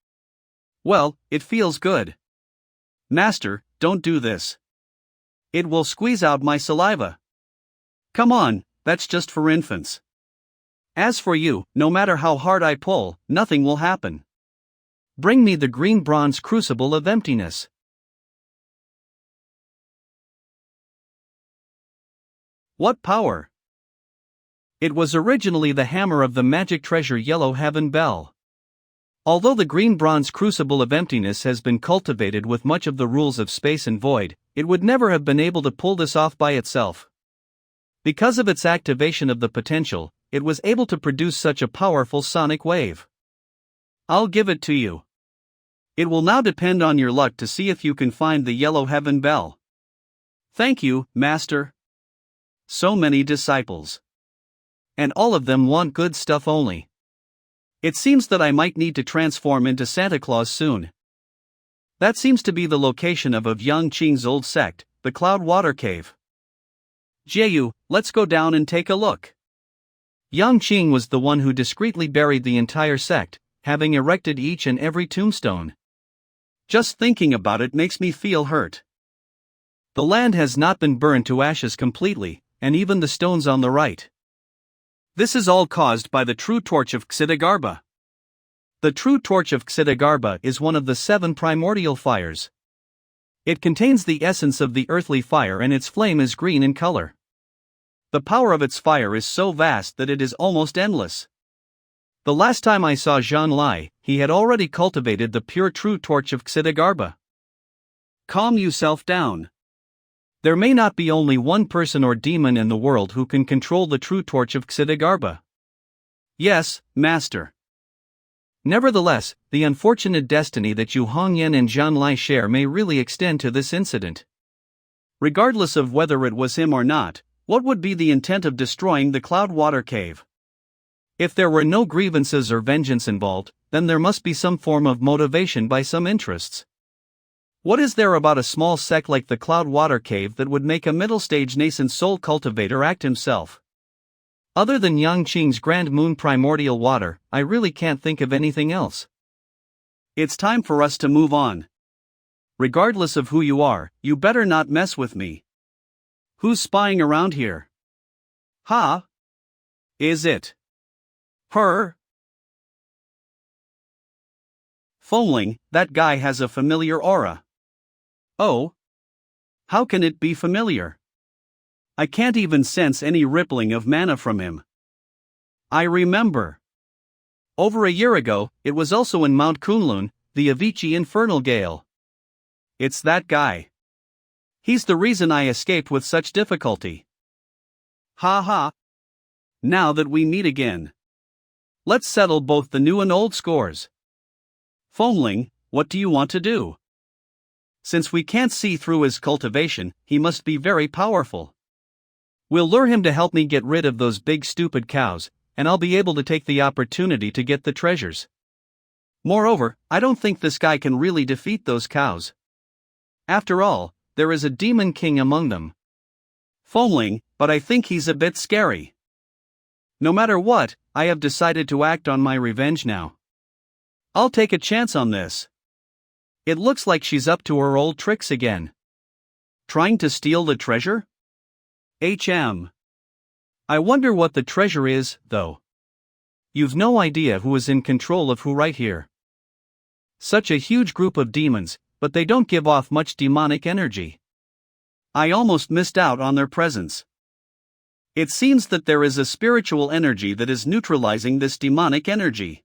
Well, it feels good. Master, don't do this. It will squeeze out my saliva. Come on, that's just for infants. As for you, no matter how hard I pull, nothing will happen. Bring me the green bronze crucible of emptiness. What power! It was originally the hammer of the magic treasure Yellow Heaven Bell. Although the green bronze crucible of emptiness has been cultivated with much of the rules of space and void, it would never have been able to pull this off by itself. Because of its activation of the potential, it was able to produce such a powerful sonic wave. I'll give it to you. It will now depend on your luck to see if you can find the Yellow Heaven Bell. Thank you, Master. So many disciples. And all of them want good stuff only. It seems that I might need to transform into Santa Claus soon. That seems to be the location of Yang Qing's old sect, the Cloud Water Cave. Jiayu, let's go down and take a look. Yang Qing was the one who discreetly buried the entire sect, having erected each and every tombstone. Just thinking about it makes me feel hurt. The land has not been burned to ashes completely, and even the stones on the right. This is all caused by the true torch of Ksitigarbha. The true torch of Ksitigarbha is one of the 7 primordial fires. It contains the essence of the earthly fire and its flame is green in color. The power of its fire is so vast that it is almost endless. The last time I saw Zhang Lai, he had already cultivated the pure true torch of Ksitigarbha. Calm yourself down. There may not be only one person or demon in the world who can control the true torch of Ksitigarbha. Yes, Master. Nevertheless, the unfortunate destiny that Yu Hongyan and Zhang Lai share may really extend to this incident. Regardless of whether it was him or not, what would be the intent of destroying the Cloud Water Cave? If there were no grievances or vengeance involved, then there must be some form of motivation by some interests. What is there about a small sect like the Cloud Water Cave that would make a middle-stage nascent soul cultivator act himself? Other than Yangqing's Grand Moon Primordial Water, I really can't think of anything else. It's time for us to move on. Regardless of who you are, you better not mess with me. Who's spying around here? Huh? Is it her? Foamling, that guy has a familiar aura. Oh? How can it be familiar? I can't even sense any rippling of mana from him. I remember. Over a year ago, it was also in Mount Kunlun, the Avicii Infernal Gale. It's that guy. He's the reason I escaped with such difficulty. Ha ha. Now that we meet again, let's settle both the new and old scores. Foamling, what do you want to do? Since we can't see through his cultivation, he must be very powerful. We'll lure him to help me get rid of those big stupid cows, and I'll be able to take the opportunity to get the treasures. Moreover, I don't think this guy can really defeat those cows. After all, there is a demon king among them. Foamling, but I think he's a bit scary. No matter what, I have decided to act on my revenge now. I'll take a chance on this. It looks like she's up to her old tricks again. Trying to steal the treasure? I wonder what the treasure is, though. You've no idea who is in control of who right here. Such a huge group of demons, but they don't give off much demonic energy. I almost missed out on their presence. It seems that there is a spiritual energy that is neutralizing this demonic energy.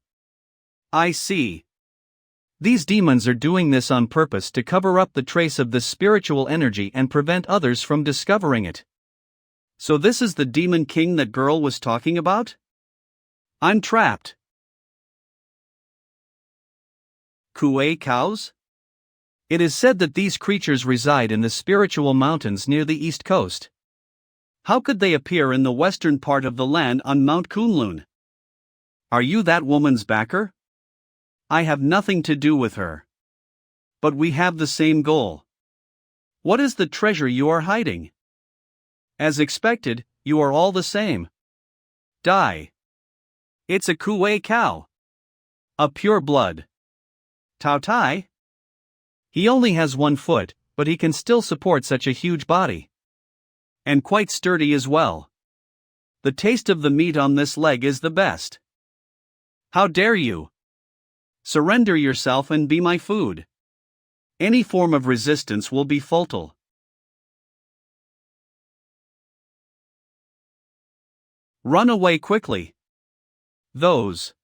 I see. These demons are doing this on purpose to cover up the trace of this spiritual energy and prevent others from discovering it. So this is the demon king that girl was talking about? I'm trapped. Kuei cows? It is said that these creatures reside in the spiritual mountains near the east coast. How could they appear in the western part of the land on Mount Kunlun? Are you that woman's backer? I have nothing to do with her. But we have the same goal. What is the treasure you are hiding? As expected, you are all the same. Die. It's a Kuei cow. A pure blood. Tao Tai? He only has 1 foot, but he can still support such a huge body. And quite sturdy as well. The taste of the meat on this leg is the best. How dare you? Surrender yourself and be my food. Any form of resistance will be futile. Run away quickly. Those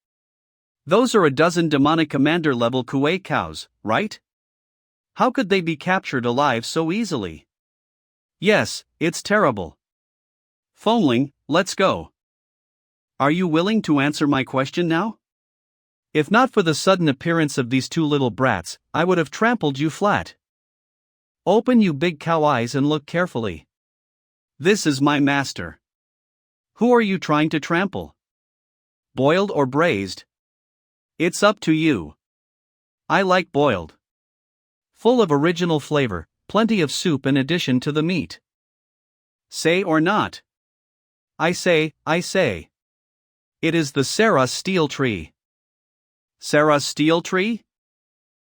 are a dozen demonic commander-level Kuei cows, right? How could they be captured alive so easily? Yes, it's terrible. Foamling, let's go. Are you willing to answer my question now? If not for the sudden appearance of these 2 little brats, I would have trampled you flat. Open you big cow eyes and look carefully. This is my master. Who are you trying to trample? Boiled or braised? It's up to you. I like boiled. Full of original flavor, plenty of soup in addition to the meat. Say or not? I say. It is the Sarah steel tree. Sarah steel tree?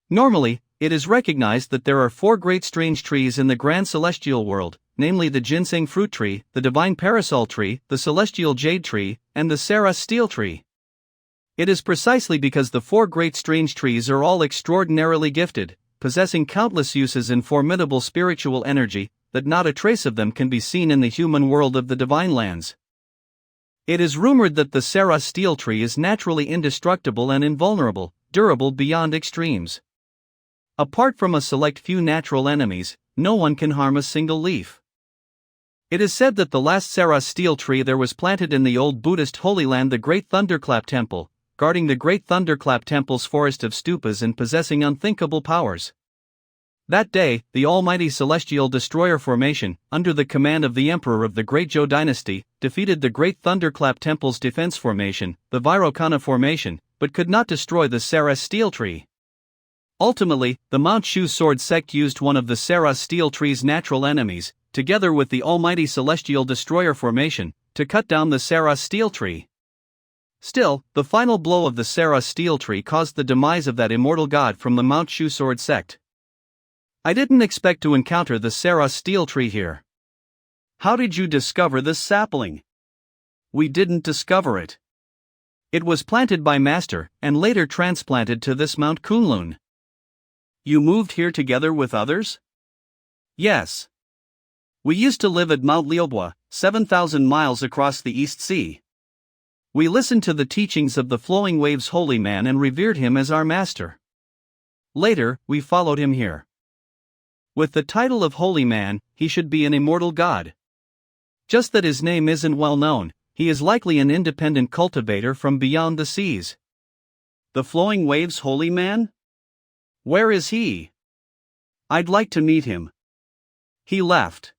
Normally, it is recognized that there are 4 great strange trees in the grand celestial world, namely the ginseng fruit tree, the divine parasol tree, the celestial jade tree, and the Sarah steel tree. It is precisely because the 4 great strange trees are all extraordinarily gifted, possessing countless uses and formidable spiritual energy, that not a trace of them can be seen in the human world of the divine lands. It is rumored that the Sarah steel tree is naturally indestructible and invulnerable, durable beyond extremes. Apart from a select few natural enemies, no one can harm a single leaf. It is said that the last Sarah steel tree there was planted in the old Buddhist Holy Land, the Great Thunderclap Temple, guarding the Great Thunderclap Temple's forest of stupas and possessing unthinkable powers. That day, the almighty Celestial Destroyer Formation, under the command of the Emperor of the Great Zhou Dynasty, defeated the Great Thunderclap Temple's defense formation, the Vairocana Formation, but could not destroy the Sarah steel tree. Ultimately, the Mount Shu sword sect used one of the Sarah steel tree's natural enemies, together with the almighty celestial destroyer formation, to cut down the Sarah steel tree. Still, the final blow of the Sarah steel tree caused the demise of that immortal god from the Mount Shu sword sect. I didn't expect to encounter the Sarah steel tree here. How did you discover this sapling? We didn't discover it. It was planted by Master, and later transplanted to this Mount Kunlun. You moved here together with others? Yes. We used to live at Mount Liuhua, 7,000 miles across the East Sea. We listened to the teachings of the Flowing Waves holy man and revered him as our master. Later, we followed him here. With the title of holy man, he should be an immortal god. Just that his name isn't well known, he is likely an independent cultivator from beyond the seas. The Flowing Waves holy man? Where is he? I'd like to meet him. He left.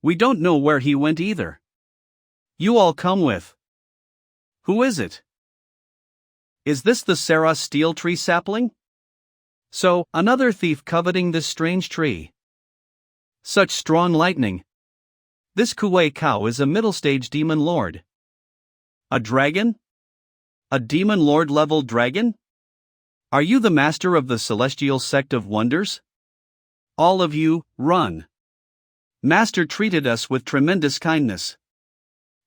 We don't know where he went either. You all come with. Who is it? Is this the Sarah steel tree sapling? So, another thief coveting this strange tree. Such strong lightning. This Kuei cow is a middle-stage demon lord. A dragon? A demon lord level dragon? Are you the master of the celestial sect of wonders? All of you, run. Master treated us with tremendous kindness.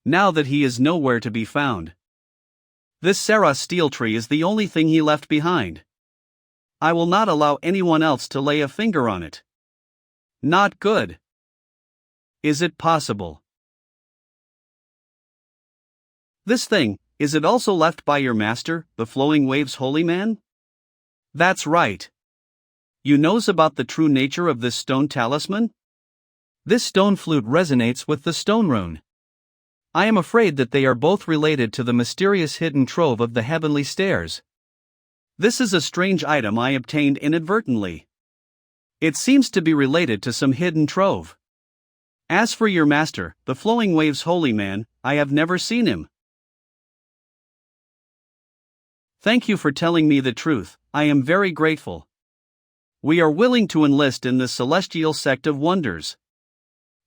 Now that he is nowhere to be found. This Sarah steel tree is the only thing he left behind. I will not allow anyone else to lay a finger on it. Not good. Is it possible? This thing, is it also left by your master, the Flowing Waves holy man? That's right. You knows about the true nature of this stone talisman? This stone flute resonates with the stone rune. I am afraid that they are both related to the mysterious hidden trove of the heavenly stairs. This is a strange item I obtained inadvertently. It seems to be related to some hidden trove. As for your master, the Flowing Waves holy man, I have never seen him. Thank you for telling me the truth, I am very grateful. We are willing to enlist in the celestial sect of wonders.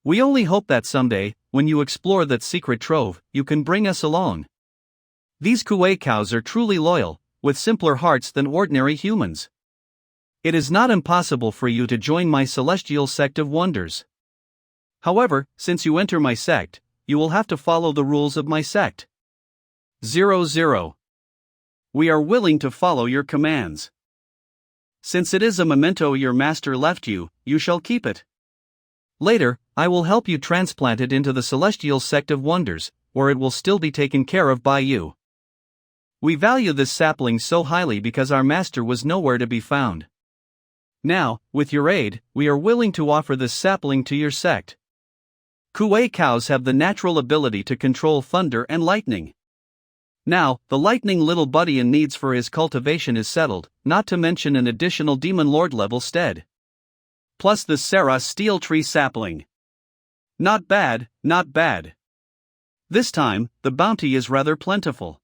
We only hope that someday, when you explore that secret trove, you can bring us along. These Kuei cows are truly loyal, with simpler hearts than ordinary humans. It is not impossible for you to join my celestial sect of wonders. However, since you enter my sect, you will have to follow the rules of my sect. 00. We are willing to follow your commands. Since it is a memento your master left you, you shall keep it. Later, I will help you transplant it into the celestial sect of wonders, where it will still be taken care of by you. We value this sapling so highly because our master was nowhere to be found. Now, with your aid, we are willing to offer this sapling to your sect. Kuei cows have the natural ability to control thunder and lightning. Now, the lightning little buddy in needs for his cultivation is settled, not to mention an additional demon lord level stead. Plus the Sarah steel tree sapling. Not bad, not bad. This time, the bounty is rather plentiful.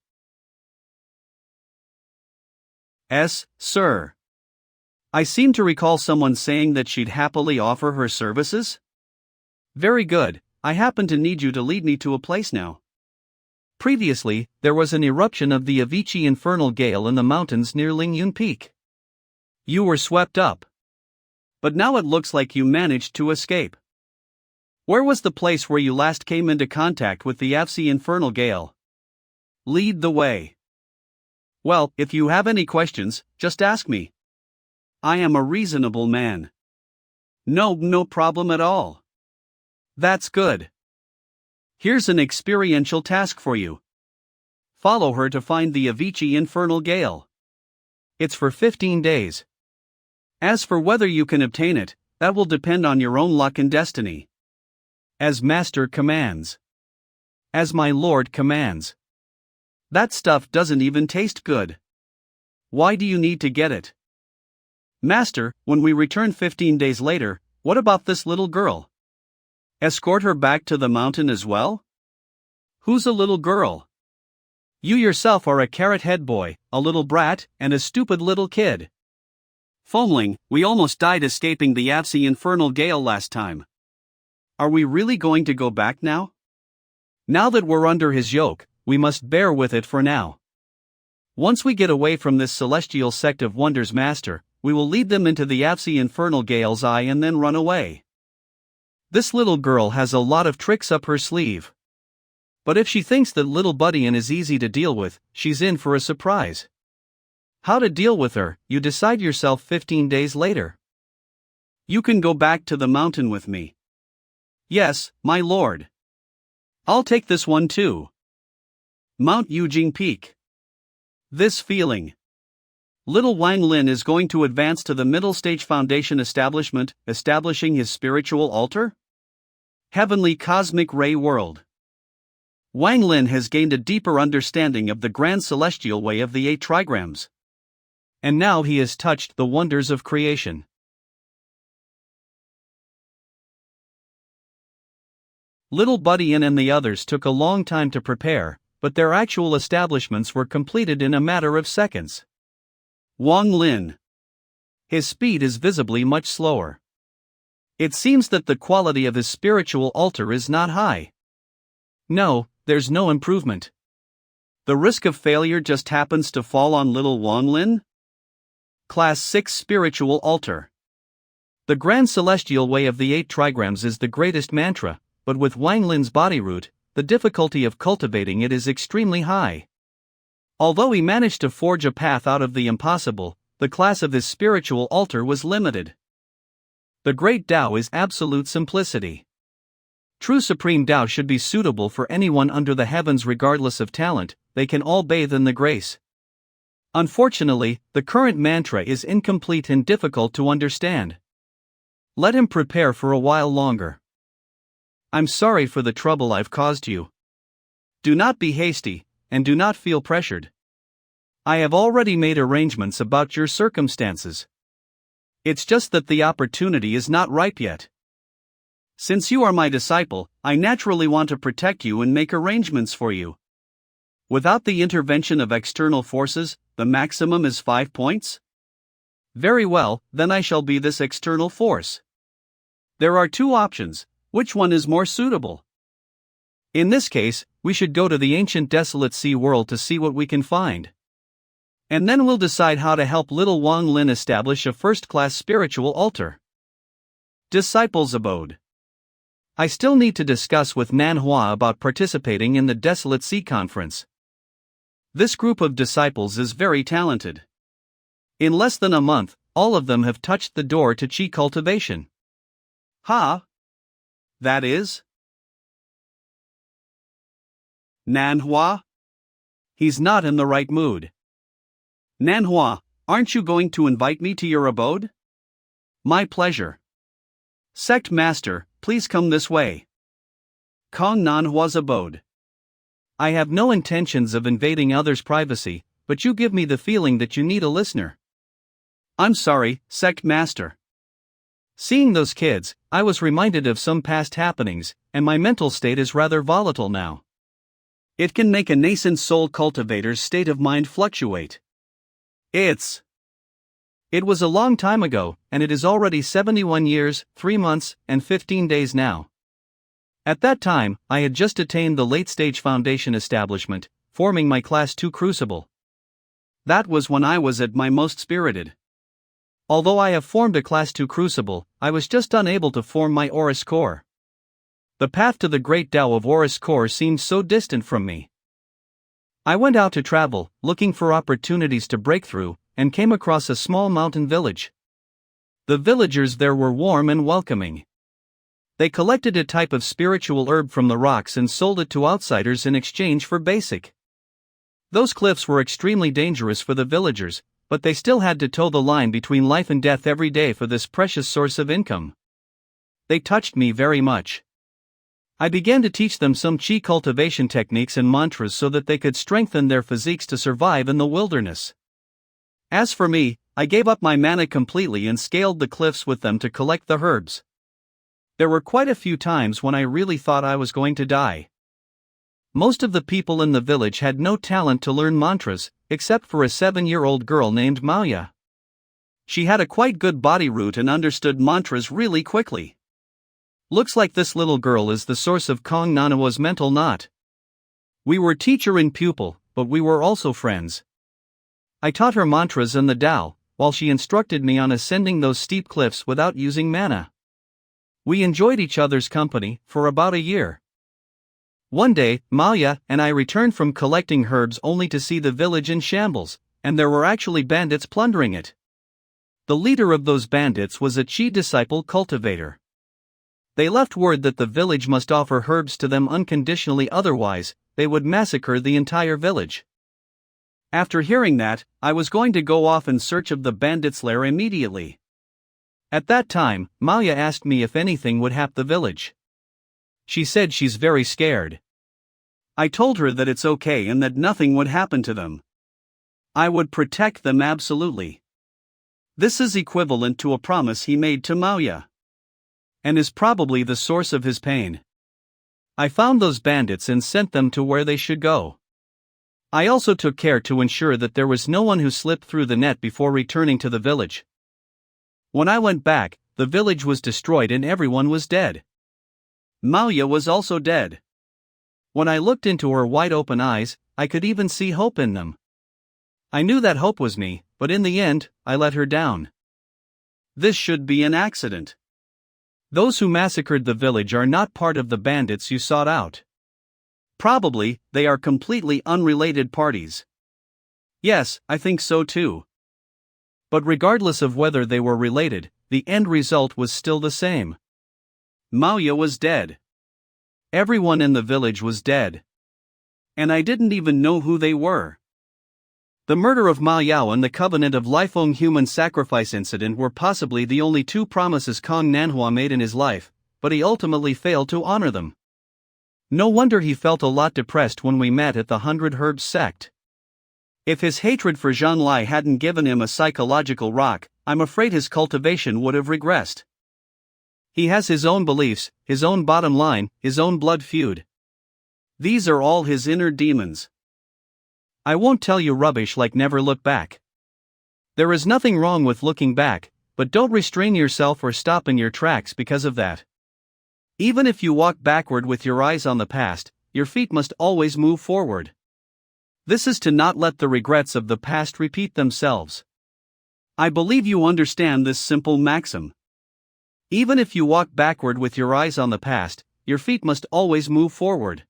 Sir. I seem to recall someone saying that she'd happily offer her services? Very good, I happen to need you to lead me to a place now. Previously, there was an eruption of the Avicii infernal gale in the mountains near Lingyun Peak. You were swept up. But now it looks like you managed to escape. Where was the place where you last came into contact with the Avicii infernal gale? Lead the way. Well, if you have any questions, just ask me. I am a reasonable man. No problem at all. That's good. Here's an experiential task for you. Follow her to find the Avicii infernal gale. It's for 15 days. As for whether you can obtain it, that will depend on your own luck and destiny. As Master commands. As my Lord commands. That stuff doesn't even taste good. Why do you need to get it? Master, when we return 15 days later, what about this little girl? Escort her back to the mountain as well? Who's a little girl? You yourself are a carrot head boy, a little brat, and a stupid little kid. Foamling, we almost died escaping the Avsi infernal gale last time. Are we really going to go back now? Now that we're under his yoke, we must bear with it for now. Once we get away from this celestial sect of wonders master, we will lead them into the Avsi infernal gale's eye and then run away. This little girl has a lot of tricks up her sleeve. But if she thinks that little Buddyan is easy to deal with, she's in for a surprise. How to deal with her, you decide yourself 15 days later. You can go back to the mountain with me. Yes, my lord. I'll take this one too. Mount Yujing Peak. This feeling. Little Wang Lin is going to advance to the middle stage foundation establishment, establishing his spiritual altar? Heavenly Cosmic Ray World. Wang Lin has gained a deeper understanding of the grand celestial way of the 8 trigrams. And now he has touched the wonders of creation. Little Buddyan and the others took a long time to prepare, but their actual establishments were completed in a matter of seconds. Wang Lin. His speed is visibly much slower. It seems that the quality of his spiritual altar is not high. No, there's no improvement. The risk of failure just happens to fall on little Wang Lin? Class 6 Spiritual Altar. The Grand Celestial Way of the 8 Trigrams is the greatest mantra, but with Wang Lin's body root, the difficulty of cultivating it is extremely high. Although he managed to forge a path out of the impossible, the class of his spiritual altar was limited. The Great Tao is absolute simplicity. True Supreme Tao should be suitable for anyone under the heavens regardless of talent, they can all bathe in the grace. Unfortunately, the current mantra is incomplete and difficult to understand. Let him prepare for a while longer. I'm sorry for the trouble I've caused you. Do not be hasty, and do not feel pressured. I have already made arrangements about your circumstances. It's just that the opportunity is not ripe yet. Since you are my disciple, I naturally want to protect you and make arrangements for you. Without the intervention of external forces, the maximum is 5 points? Very well, then I shall be this external force. There are 2 options. Which one is more suitable? In this case, we should go to the ancient desolate sea world to see what we can find. And then we'll decide how to help little Wang Lin establish a first-class spiritual altar. Disciples' Abode. I still need to discuss with Manhua about participating in the Desolate Sea Conference. This group of disciples is very talented. In less than a month, all of them have touched the door to chi cultivation. Ha! That is? Manhwa? He's not in the right mood. Manhwa, aren't you going to invite me to your abode? My pleasure. Sect Master, please come this way. Kong Nanhua's abode. I have no intentions of invading others' privacy, but you give me the feeling that you need a listener. I'm sorry, Sect Master. Seeing those kids, I was reminded of some past happenings, and my mental state is rather volatile now. It can make a nascent soul cultivator's state of mind fluctuate. It was a long time ago, and it is already 71 years, 3 months, and 15 days now. At that time, I had just attained the late-stage foundation establishment, forming my Class 2 crucible. That was when I was at my most spirited. Although I have formed a Class 2 crucible, I was just unable to form my Aurus core. The path to the great Tao of Aurus core seemed so distant from me. I went out to travel, looking for opportunities to break through, and came across a small mountain village. The villagers there were warm and welcoming. They collected a type of spiritual herb from the rocks and sold it to outsiders in exchange for basic. Those cliffs were extremely dangerous for the villagers, but they still had to toe the line between life and death every day for this precious source of income. They touched me very much. I began to teach them some chi cultivation techniques and mantras so that they could strengthen their physiques to survive in the wilderness. As for me, I gave up my mana completely and scaled the cliffs with them to collect the herbs. There were quite a few times when I really thought I was going to die. Most of the people in the village had no talent to learn mantras, except for a 7-year-old girl named Maya. She had a quite good body root and understood mantras really quickly. Looks like this little girl is the source of Kong Nanawa's mental knot. We were teacher and pupil, but we were also friends. I taught her mantras and the Tao, while she instructed me on ascending those steep cliffs without using mana. We enjoyed each other's company for about a year. One day, Maya and I returned from collecting herbs only to see the village in shambles, and there were actually bandits plundering it. The leader of those bandits was a Chi disciple cultivator. They left word that the village must offer herbs to them unconditionally, otherwise, they would massacre the entire village. After hearing that, I was going to go off in search of the bandits' lair immediately. At that time, Maya asked me if anything would happen to the village. She said she's very scared. I told her that it's okay and that nothing would happen to them. I would protect them absolutely. This is equivalent to a promise he made to Maya, and is probably the source of his pain. I found those bandits and sent them to where they should go. I also took care to ensure that there was no one who slipped through the net before returning to the village. When I went back, the village was destroyed and everyone was dead. Maya was also dead. When I looked into her wide-open eyes, I could even see hope in them. I knew that hope was me, but in the end, I let her down. This should be an accident. Those who massacred the village are not part of the bandits you sought out. Probably, they are completely unrelated parties. Yes, I think so too. But regardless of whether they were related, the end result was still the same. Maya was dead. Everyone in the village was dead. And I didn't even know who they were. The murder of Ma Yao and the Covenant of Lifeng human sacrifice incident were possibly the only two promises Kong Nanhua made in his life, but he ultimately failed to honor them. No wonder he felt a lot depressed when we met at the 100 Herbs sect. If his hatred for Zhang Lai hadn't given him a psychological rock, I'm afraid his cultivation would have regressed. He has his own beliefs, his own bottom line, his own blood feud. These are all his inner demons. I won't tell you rubbish like never look back. There is nothing wrong with looking back, but don't restrain yourself or stop in your tracks because of that. Even if you walk backward with your eyes on the past, your feet must always move forward. This is to not let the regrets of the past repeat themselves. I believe you understand this simple maxim. Even if you walk backward with your eyes on the past, your feet must always move forward.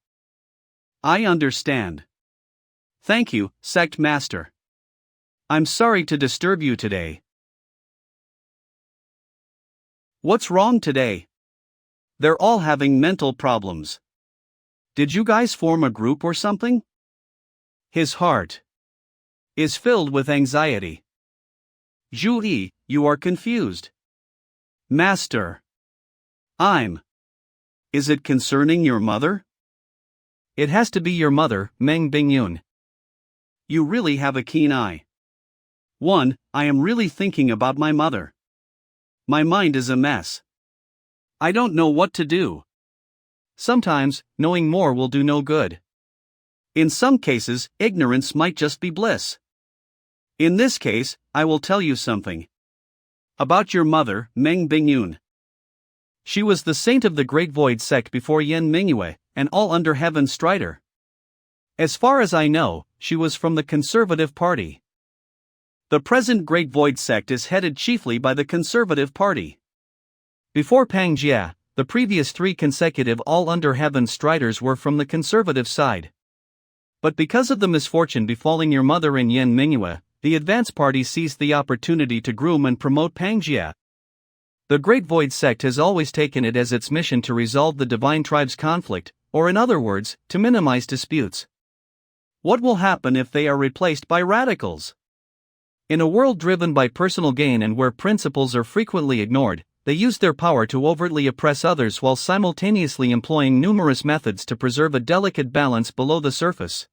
I understand. Thank you, Sect Master. I'm sorry to disturb you today. What's wrong today? They're all having mental problems. Did you guys form a group or something? His heart is filled with anxiety. Zhu Yi, you are confused. Master. Is it concerning your mother? It has to be your mother, Meng Bingyun. You really have a keen eye. 1. I am really thinking about my mother. My mind is a mess. I don't know what to do. Sometimes, knowing more will do no good. In some cases, ignorance might just be bliss. In this case, I will tell you something. About your mother, Meng Bingyun. She was the saint of the Great Void sect before Yen Mingyue, and all under heaven strider. As far as I know, she was from the Conservative Party. The present Great Void sect is headed chiefly by the Conservative Party. Before Pang Jia, the previous 3 consecutive all under heaven striders were from the conservative side. But because of the misfortune befalling your mother in Yen Mingyue, the Advance Party seized the opportunity to groom and promote Pang Jia. The Great Void sect has always taken it as its mission to resolve the Divine Tribe's conflict, or in other words, to minimize disputes. What will happen if they are replaced by radicals? In a world driven by personal gain and where principles are frequently ignored, they use their power to overtly oppress others while simultaneously employing numerous methods to preserve a delicate balance below the surface.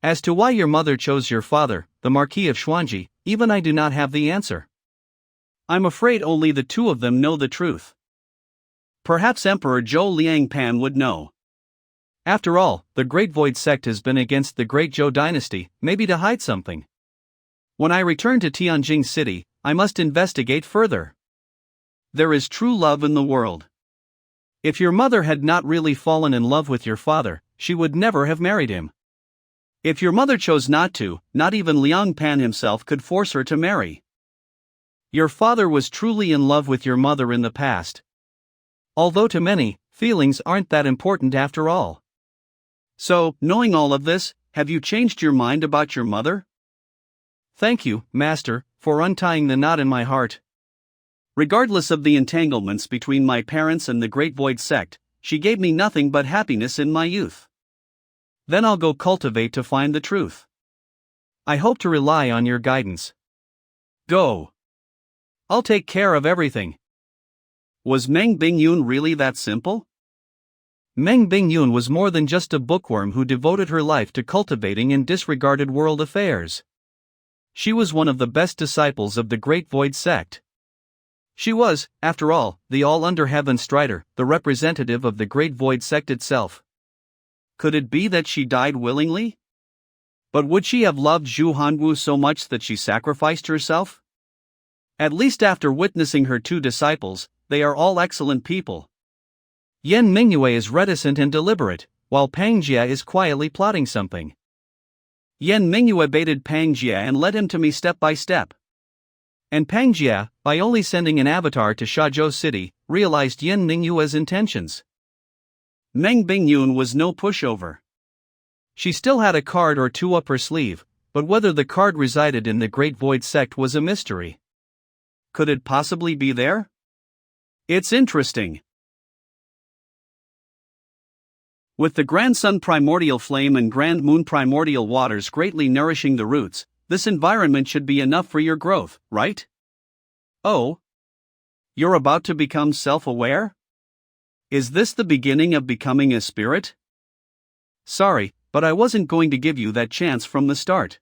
As to why your mother chose your father, the Marquis of Xuanji, even I do not have the answer. I'm afraid only the 2 of them know the truth. Perhaps Emperor Zhou Liangpan would know. After all, the Great Void sect has been against the Great Zhou dynasty, maybe to hide something. When I return to Tianjing City, I must investigate further. There is true love in the world. If your mother had not really fallen in love with your father, she would never have married him. If your mother chose not to, not even Liang Pan himself could force her to marry. Your father was truly in love with your mother in the past. Although to many, feelings aren't that important after all. So, knowing all of this, have you changed your mind about your mother? Thank you, Master, for untying the knot in my heart. Regardless of the entanglements between my parents and the Great Void sect, she gave me nothing but happiness in my youth. Then I'll go cultivate to find the truth. I hope to rely on your guidance. Go. I'll take care of everything. Was Meng Bingyun really that simple? Meng Bingyun was more than just a bookworm who devoted her life to cultivating and disregarded world affairs. She was one of the best disciples of the Great Void sect. She was, after all, the all-under-heaven strider, the representative of the Great Void sect itself. Could it be that she died willingly? But would she have loved Zhu Hanwu so much that she sacrificed herself? At least after witnessing her two disciples, they are all excellent people. Yan Mingyue is reticent and deliberate, while Pang Jia is quietly plotting something. Yan Mingyue baited Pang Jia and led him to me step by step. And Pang Jia, by only sending an avatar to Shazhou City, realized Yan Mingyue's intentions. Meng Bingyun was no pushover. She still had a card or two up her sleeve, but whether the card resided in the Great Void sect was a mystery. Could it possibly be there? It's interesting. With the Grand Sun primordial flame and Grand Moon primordial waters greatly nourishing the roots, this environment should be enough for your growth, right? Oh? You're about to become self-aware? Is this the beginning of becoming a spirit? Sorry, but I wasn't going to give you that chance from the start.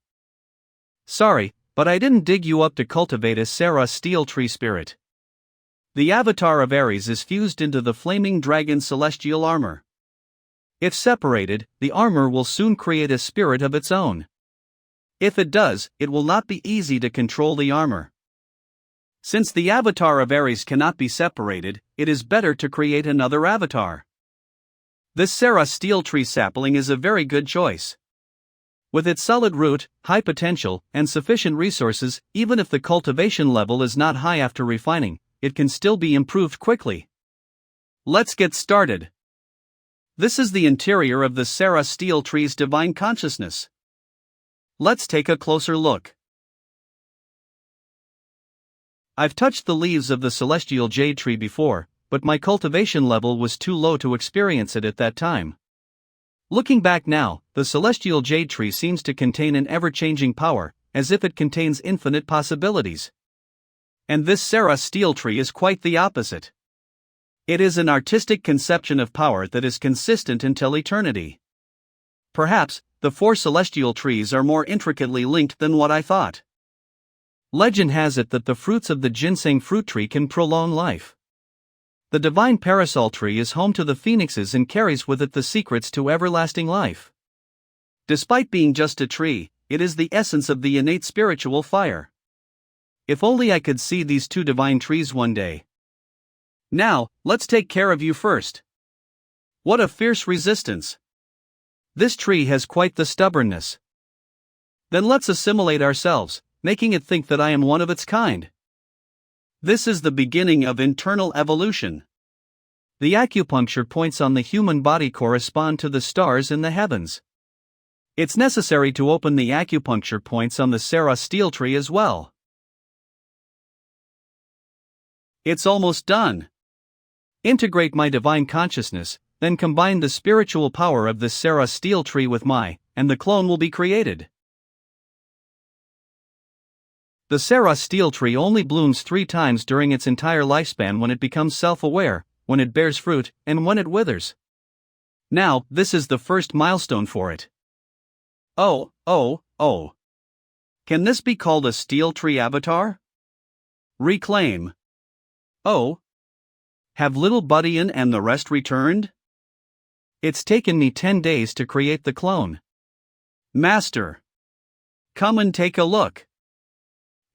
Sorry, but I didn't dig you up to cultivate a Sarah steel tree spirit. The avatar of Ares is fused into the flaming dragon celestial armor. If separated, the armor will soon create a spirit of its own. If it does, it will not be easy to control the armor. Since the avatar of Ares cannot be separated, it is better to create another avatar. This Sarah steel tree sapling is a very good choice. With its solid root, high potential, and sufficient resources, even if the cultivation level is not high after refining, it can still be improved quickly. Let's get started. This is the interior of the Sarah steel tree's divine consciousness. Let's take a closer look. I've touched the leaves of the celestial jade tree before, but my cultivation level was too low to experience it at that time. Looking back now, the celestial jade tree seems to contain an ever-changing power, as if it contains infinite possibilities. And this Sarah steel tree is quite the opposite. It is an artistic conception of power that is consistent until eternity. Perhaps, the four celestial trees are more intricately linked than what I thought. Legend has it that the fruits of the ginseng fruit tree can prolong life. The divine parasol tree is home to the phoenixes and carries with it the secrets to everlasting life. Despite being just a tree, it is the essence of the innate spiritual fire. If only I could see these two divine trees one day. Now, let's take care of you first. What a fierce resistance! This tree has quite the stubbornness. Then let's assimilate ourselves, making it think that I am one of its kind. This is the beginning of internal evolution. The acupuncture points on the human body correspond to the stars in the heavens. It's necessary to open the acupuncture points on the Sarah steel tree as well. It's almost done. Integrate my divine consciousness, then combine the spiritual power of this Sarah steel tree with and the clone will be created. The Sarah steel tree only blooms 3 times during its entire lifespan: when it becomes self-aware, when it bears fruit, and when it withers. Now, this is the first milestone for it. Oh. Can this be called a steel tree avatar? Reclaim. Oh. Have little Buddyan and the rest returned? It's taken me 10 days to create the clone. Master. Come and take a look.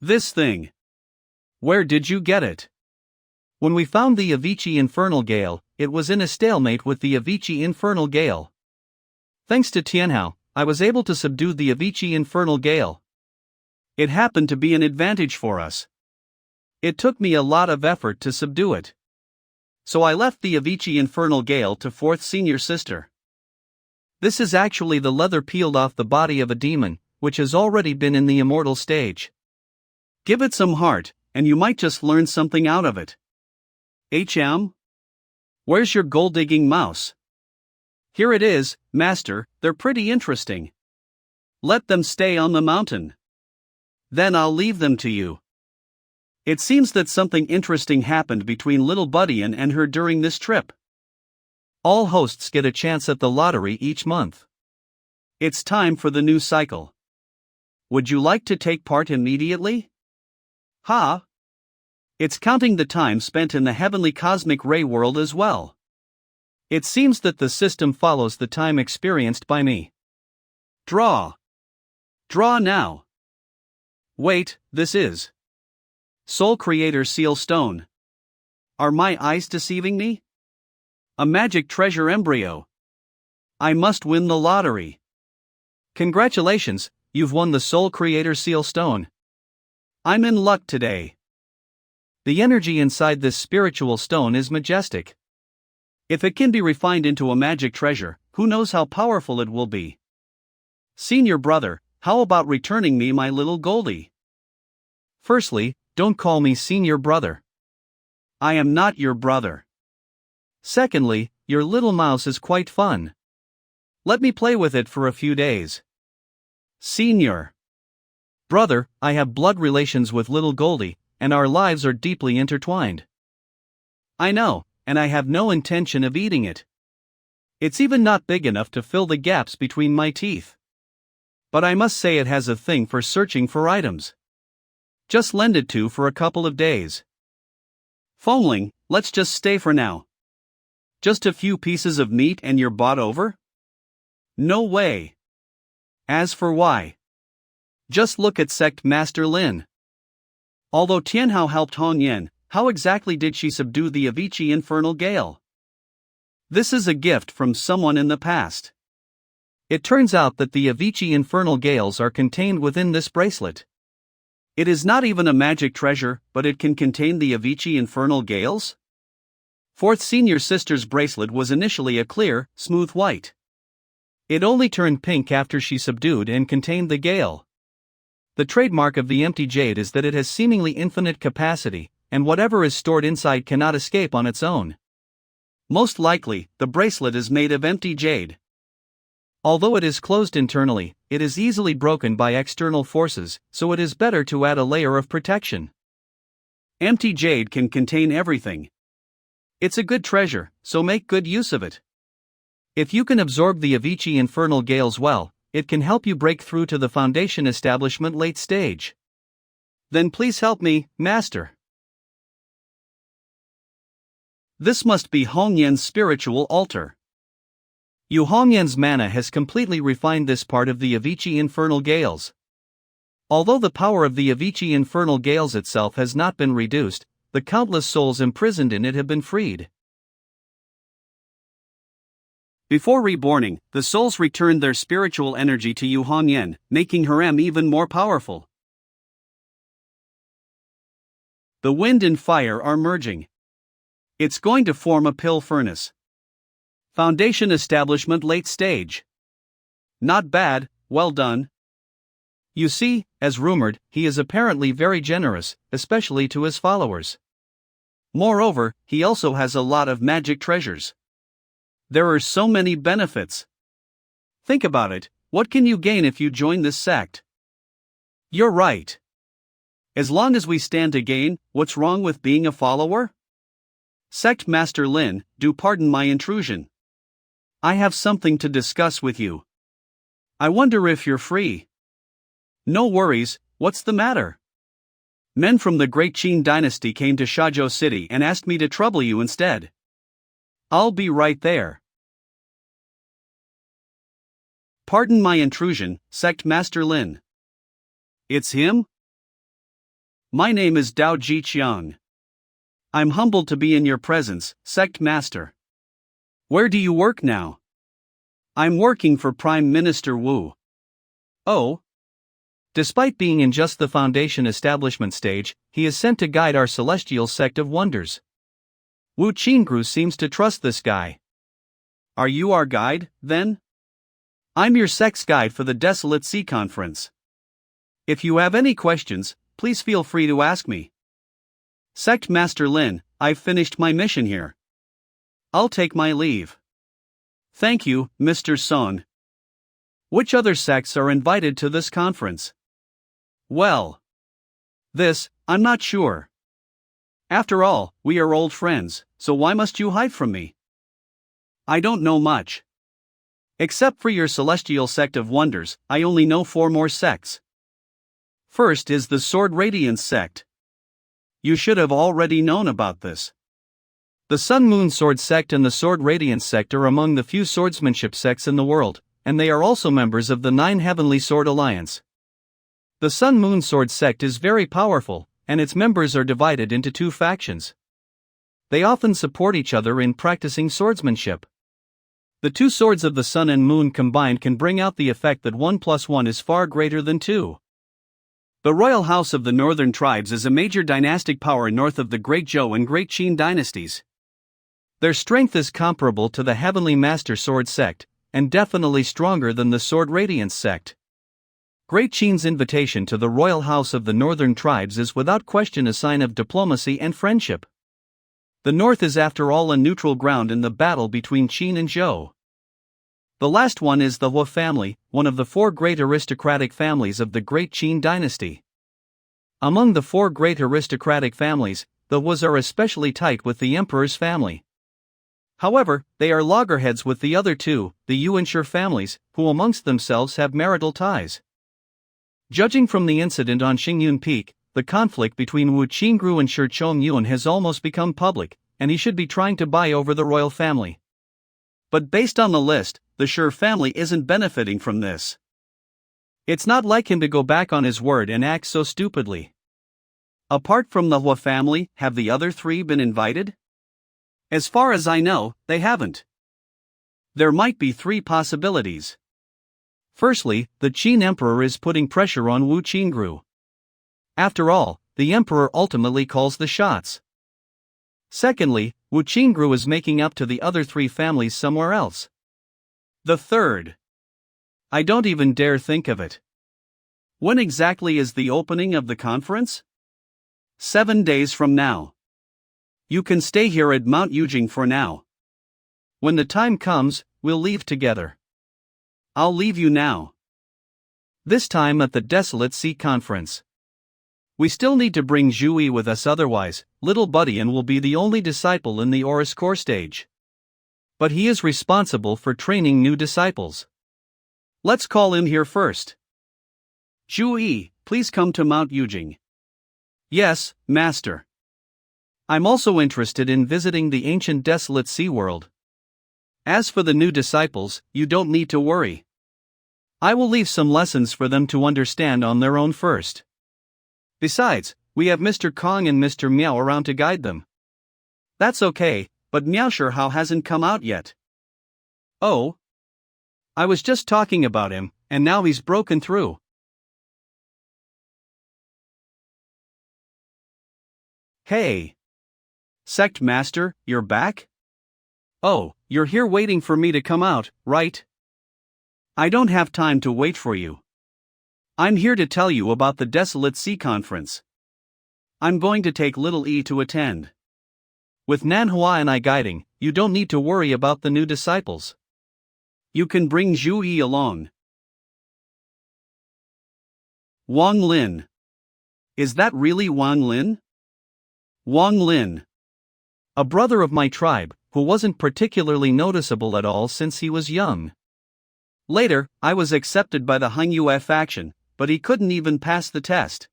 This thing. Where did you get it? When we found the Avicii Infernal Gale, it was in a stalemate with the Avicii Infernal Gale. Thanks to Tianhao, I was able to subdue the Avicii Infernal Gale. It happened to be an advantage for us. It took me a lot of effort to subdue it. So I left the Avicii Infernal Gale to fourth senior sister. This is actually the leather peeled off the body of a demon, which has already been in the immortal stage. Give it some heart, and you might just learn something out of it. Where's your gold-digging mouse? Here it is, Master, they're pretty interesting. Let them stay on the mountain. Then I'll leave them to you. It seems that something interesting happened between little Buddyan and her during this trip. All hosts get a chance at the lottery each month. It's time for the new cycle. Would you like to take part immediately? Ha! It's counting the time spent in the heavenly cosmic ray world as well. It seems that the system follows the time experienced by me. Draw. Draw now. Wait, this is Soul Creator Seal Stone. Are my eyes deceiving me? A magic treasure embryo. I must win the lottery. Congratulations, you've won the Soul Creator Seal Stone. I'm in luck today. The energy inside this spiritual stone is majestic. If it can be refined into a magic treasure, who knows how powerful it will be. Senior brother, how about returning me my little Goldie? Firstly, don't call me senior brother. I am not your brother. Secondly, your little mouse is quite fun. Let me play with it for a few days. Senior brother, I have blood relations with little Goldie, and our lives are deeply intertwined. I know, and I have no intention of eating it. It's even not big enough to fill the gaps between my teeth. But I must say it has a thing for searching for items. Just lend it to for a couple of days. Foamling, let's just stay for now. Just a few pieces of meat and you're bought over? No way. As for why? Just look at Sect Master Lin. Although Tianhao helped Hong Yan, how exactly did she subdue the Avicii Infernal Gale? This is a gift from someone in the past. It turns out that the Avicii Infernal Gales are contained within this bracelet. It is not even a magic treasure, but it can contain the Avicii Infernal Gales? Fourth senior sister's bracelet was initially a clear, smooth white. It only turned pink after she subdued and contained the Gale. The trademark of the empty jade is that it has seemingly infinite capacity, and whatever is stored inside cannot escape on its own. Most likely, the bracelet is made of empty jade. Although it is closed internally, it is easily broken by external forces, so it is better to add a layer of protection. Empty jade can contain everything. It's a good treasure, so make good use of it. If you can absorb the Avicii Infernal Gales well, it can help you break through to the Foundation Establishment late stage. Then please help me, Master. This must be Hong Yan's spiritual altar. Yu Hongyan's mana has completely refined this part of the Avicii Infernal Gales. Although the power of the Avicii Infernal Gales itself has not been reduced, the countless souls imprisoned in it have been freed. Before reborning, the souls returned their spiritual energy to Yu Hongyan, making her even more powerful. The wind and fire are merging. It's going to form a pill furnace. Foundation Establishment late stage. Not bad, well done. You see, as rumored, he is apparently very generous, especially to his followers. Moreover, he also has a lot of magic treasures. There are so many benefits. Think about it, what can you gain if you join this sect? You're right. As long as we stand to gain, what's wrong with being a follower? Sect Master Lin, do pardon my intrusion. I have something to discuss with you. I wonder if you're free. No worries, what's the matter? Men from the Great Qin dynasty came to Shazhou City and asked me to trouble you instead. I'll be right there. Pardon my intrusion, Sect Master Lin. It's him? My name is Dao Jiqiang. I'm humbled to be in your presence, sect master. Where do you work now? I'm working for Prime Minister Wu. Oh. Despite being in just the foundation establishment stage, he is sent to guide our celestial sect of wonders. Wu Qingru seems to trust this guy. Are you our guide, then? I'm your sect's guide for the Desolate Sea Conference. If you have any questions, please feel free to ask me. Sect Master Lin, I've finished my mission here. I'll take my leave. Thank you, Mr. Song. Which other sects are invited to this conference? Well, I'm not sure. After all, we are old friends, so why must you hide from me? I don't know much. Except for your celestial sect of wonders, I only know 4 more sects. First is the Sword Radiance sect. You should have already known about this. The Sun Moon Sword sect and the Sword Radiance sect are among the few swordsmanship sects in the world, and they are also members of the 9 Heavenly Sword Alliance. The Sun Moon Sword sect is very powerful, and its members are divided into 2 factions. They often support each other in practicing swordsmanship. The 2 swords of the Sun and Moon combined can bring out the effect that 1 + 1 is far greater than 2. The Royal House of the Northern Tribes is a major dynastic power north of the Great Zhou and Great Qin dynasties. Their strength is comparable to the Heavenly Master Sword sect, and definitely stronger than the Sword Radiance sect. Great Qin's invitation to the Royal House of the Northern Tribes is without question a sign of diplomacy and friendship. The North is after all a neutral ground in the battle between Qin and Zhou. The last one is the Hua family, one of the 4 great aristocratic families of the Great Qin dynasty. Among the 4 great aristocratic families, the Huas are especially tight with the emperor's family. However, they are loggerheads with the other 2, the Yuanshi families, who amongst themselves have marital ties. Judging from the incident on Xingyun Peak, the conflict between Wu Qingru and Shi Chongyun has almost become public, and he should be trying to buy over the royal family. But based on the list, the Shi family isn't benefiting from this. It's not like him to go back on his word and act so stupidly. Apart from the Hua family, have the other 3 been invited? As far as I know, they haven't. There might be 3 possibilities. Firstly, the Qin emperor is putting pressure on Wu Qingru. After all, the emperor ultimately calls the shots. Secondly, Wu Qingru is making up to the other 3 families somewhere else. The third. I don't even dare think of it. When exactly is the opening of the conference? 7 days from now. You can stay here at Mount Yujing for now. When the time comes, we'll leave together. I'll leave you now. This time at the Desolate Sea Conference. We still need to bring Zhu Yi with us, otherwise, little Buddy will be the only disciple in the Oris core stage. But he is responsible for training new disciples. Let's call him here first. Zhu Yi, please come to Mount Yujing. Yes, Master. I'm also interested in visiting the ancient Desolate Sea world. As for the new disciples, you don't need to worry. I will leave some lessons for them to understand on their own first. Besides, we have Mr. Kong and Mr. Miao around to guide them. That's okay, but Miao Shihao hasn't come out yet. Oh? I was just talking about him, and now he's broken through. Hey! Sect Master, you're back? Oh, you're here waiting for me to come out, right? I don't have time to wait for you. I'm here to tell you about the Desolate Sea Conference. I'm going to take little E to attend. With Manhua and I guiding, you don't need to worry about the new disciples. You can bring Zhu Yi along. Wang Lin. Is that really Wang Lin? Wang Lin. A brother of my tribe, who wasn't particularly noticeable at all since he was young. Later, I was accepted by the Hangyue faction, but he couldn't even pass the test.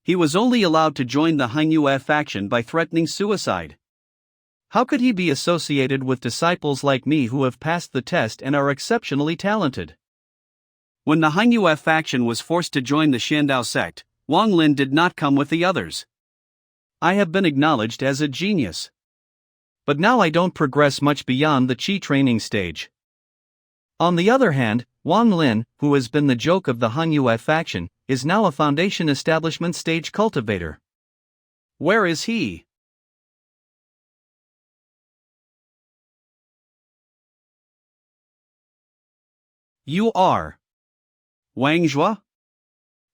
He was only allowed to join the Hangyue faction by threatening suicide. How could he be associated with disciples like me who have passed the test and are exceptionally talented? When the Hangyue faction was forced to join the Shandao sect, Wang Lin did not come with the others. I have been acknowledged as a genius. But now I don't progress much beyond the Qi training stage. On the other hand, Wang Lin, who has been the joke of the Manhwa faction, is now a foundation establishment stage cultivator. Where is he? You are Wang Zhua?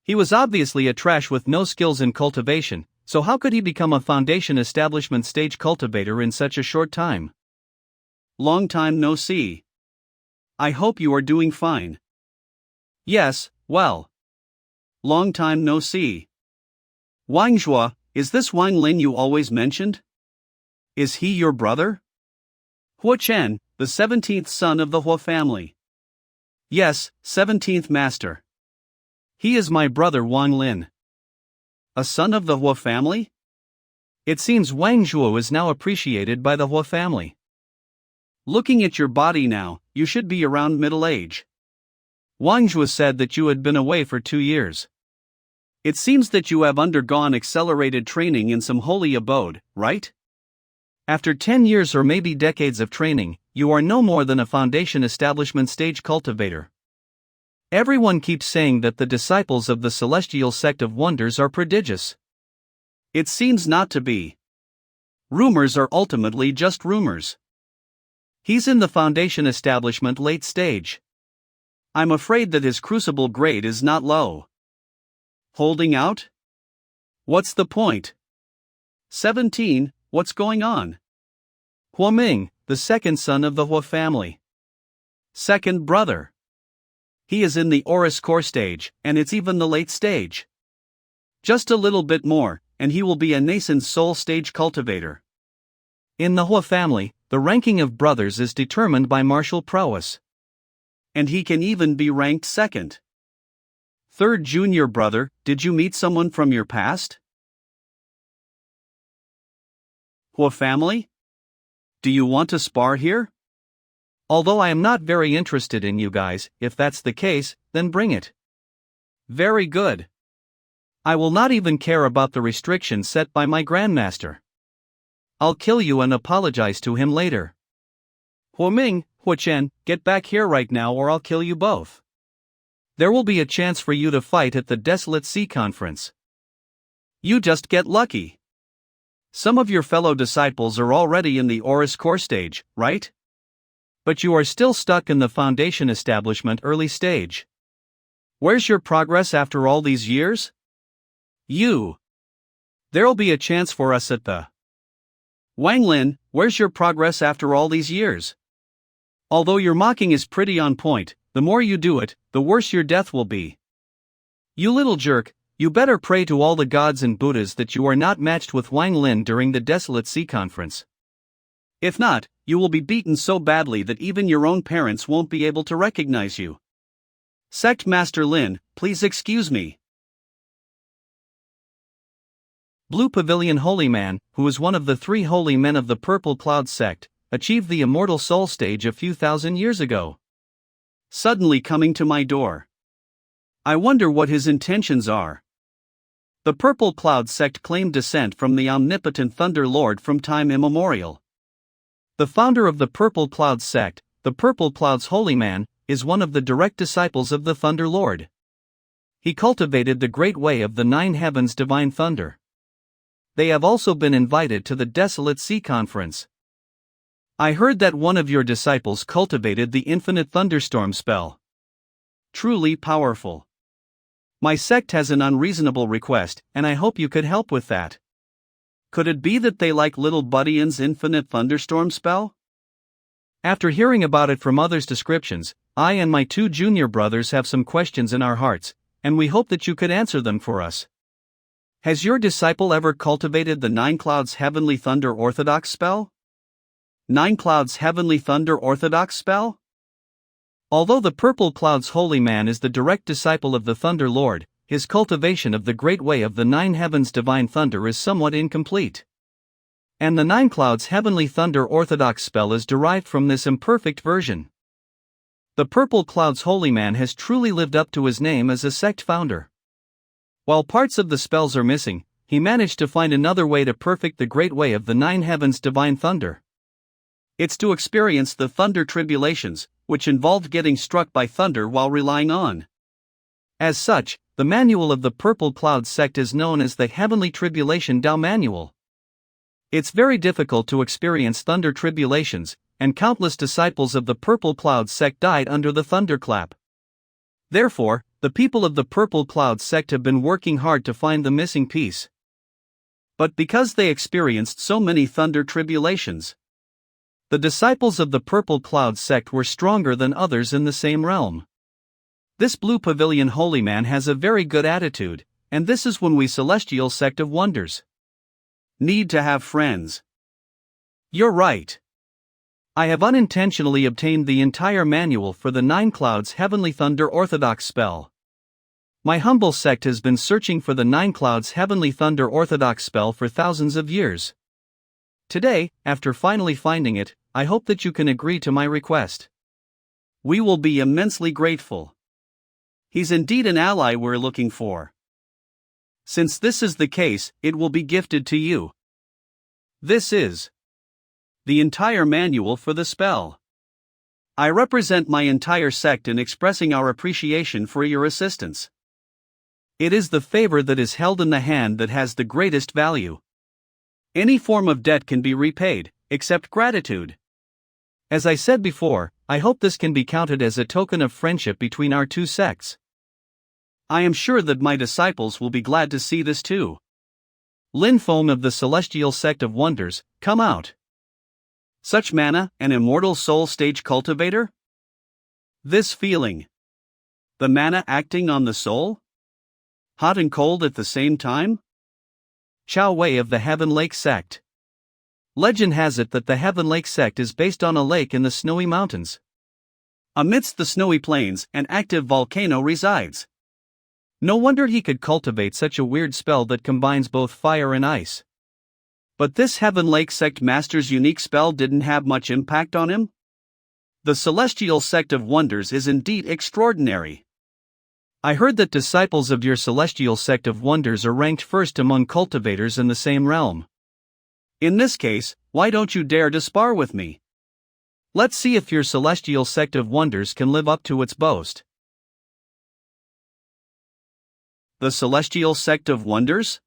He was obviously a trash with no skills in cultivation, so how could he become a foundation establishment stage cultivator in such a short time? Long time no see. I hope you are doing fine. Yes, well. Long time no see. Wang Zhua, is this Wang Lin you always mentioned? Is he your brother? Hua Chen, the 17th son of the Hua family. Yes, 17th master. He is my brother Wang Lin. A son of the Hua family? It seems Wang Zhua is now appreciated by the Hua family. Looking at your body now, you should be around middle age. Wang Zhua said that you had been away for 2 years. It seems that you have undergone accelerated training in some holy abode, right? After 10 years or maybe decades of training, you are no more than a foundation establishment stage cultivator. Everyone keeps saying that the disciples of the celestial sect of wonders are prodigious. It seems not to be. Rumors are ultimately just rumors. He's in the foundation establishment late stage. I'm afraid that his crucible grade is not low. Holding out? What's the point? 17, what's going on? Hua Ming, the second son of the Hua family. Second brother. He is in the Oris core stage, and it's even the late stage. Just a little bit more, and he will be a nascent soul stage cultivator. In the Hua family, the ranking of brothers is determined by martial prowess. And he can even be ranked second. Third junior brother, did you meet someone from your past? Hua family? Do you want to spar here? Although I am not very interested in you guys, if that's the case, then bring it. Very good. I will not even care about the restrictions set by my grandmaster. I'll kill you and apologize to him later. Hua Ming, Hua Chen, get back here right now or I'll kill you both. There will be a chance for you to fight at the Desolate Sea Conference. You just get lucky. Some of your fellow disciples are already in the Oris core stage, right? But you are still stuck in the foundation establishment early stage. Where's your progress after all these years? There'll be a chance for us at the Wang Lin, where's your progress after all these years? Although your mocking is pretty on point, the more you do it, the worse your death will be. You little jerk, you better pray to all the gods and Buddhas that you are not matched with Wang Lin during the Desolate Sea Conference. If not, you will be beaten so badly that even your own parents won't be able to recognize you. Sect Master Lin, please excuse me. Blue Pavilion Holy Man, who is one of the 3 holy men of the Purple Cloud sect, achieved the immortal soul stage a few thousand years ago. Suddenly coming to my door. I wonder what his intentions are. The Purple Cloud sect claimed descent from the omnipotent Thunder Lord from time immemorial. The founder of the Purple Cloud sect, the Purple Cloud's holy man, is one of the direct disciples of the Thunder Lord. He cultivated the great way of the 9 heavens divine thunder. They have also been invited to the Desolate Sea Conference. I heard that one of your disciples cultivated the infinite thunderstorm spell. Truly powerful. My sect has an unreasonable request, and I hope you could help with that. Could it be that they like little Buddhian's infinite thunderstorm spell? After hearing about it from others' descriptions, I and my 2 junior brothers have some questions in our hearts, and we hope that you could answer them for us. Has your disciple ever cultivated the 9 Clouds Heavenly Thunder Orthodox spell? 9 Clouds Heavenly Thunder Orthodox spell? Although the Purple Cloud's holy man is the direct disciple of the Thunder Lord, his cultivation of the great way of the 9 heavens divine thunder is somewhat incomplete. And the 9 Clouds Heavenly Thunder Orthodox spell is derived from this imperfect version. The Purple Cloud's holy man has truly lived up to his name as a sect founder. While parts of the spells are missing, he managed to find another way to perfect the great way of the nine heavens' divine thunder. It's to experience the thunder tribulations, which involved getting struck by thunder while relying on. As such, the manual of the Purple Cloud sect is known as the Heavenly Tribulation Tao Manual. It's very difficult to experience thunder tribulations, and countless disciples of the Purple Cloud sect died under the thunderclap. Therefore, the people of the Purple Cloud sect have been working hard to find the missing piece. But because they experienced so many thunder tribulations, the disciples of the Purple Cloud sect were stronger than others in the same realm. This Blue Pavilion holy man has a very good attitude, and this is when we Celestial Sect of Wonders need to have friends. You're right. I have unintentionally obtained the entire manual for the Nine Clouds Heavenly Thunder Orthodox spell. My humble sect has been searching for the Nine Clouds Heavenly Thunder Orthodox spell for thousands of years. Today, after finally finding it, I hope that you can agree to my request. We will be immensely grateful. He's indeed an ally we're looking for. Since this is the case, it will be gifted to you. This is the entire manual for the spell. I represent my entire sect in expressing our appreciation for your assistance. It is the favor that is held in the hand that has the greatest value. Any form of debt can be repaid, except gratitude. As I said before, I hope this can be counted as a token of friendship between our two sects. I am sure that my disciples will be glad to see this too. Lin Foam of the Celestial Sect of Wonders, come out. Such mana, an immortal soul stage cultivator? This feeling. The mana acting on the soul? Hot and cold at the same time? Chao Wei of the Heaven Lake Sect. Legend has it that the Heaven Lake Sect is based on a lake in the snowy mountains. Amidst the snowy plains, an active volcano resides. No wonder he could cultivate such a weird spell that combines both fire and ice. But this Heaven Lake Sect master's unique spell didn't have much impact on him? The Celestial Sect of Wonders is indeed extraordinary. I heard that disciples of your Celestial Sect of Wonders are ranked first among cultivators in the same realm. In this case, why don't you dare to spar with me? Let's see if your Celestial Sect of Wonders can live up to its boast. The Celestial Sect of Wonders?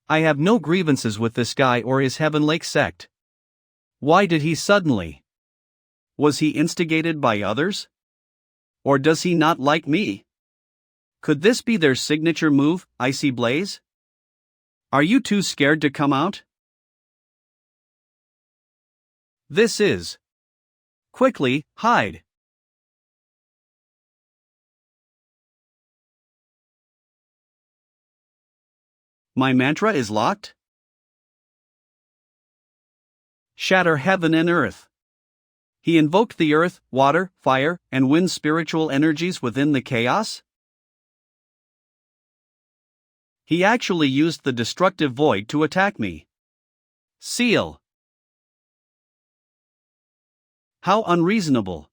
I have no grievances with this guy or his Heaven Lake Sect. Why did he suddenly? Was he instigated by others? Or does he not like me? Could this be their signature move, Icy Blaze? Are you too scared to come out? This is. Quickly, hide. My mantra is locked? Shatter heaven and earth. He invoked the earth, water, fire, and wind spiritual energies within the chaos? He actually used the destructive void to attack me. Seal. How unreasonable.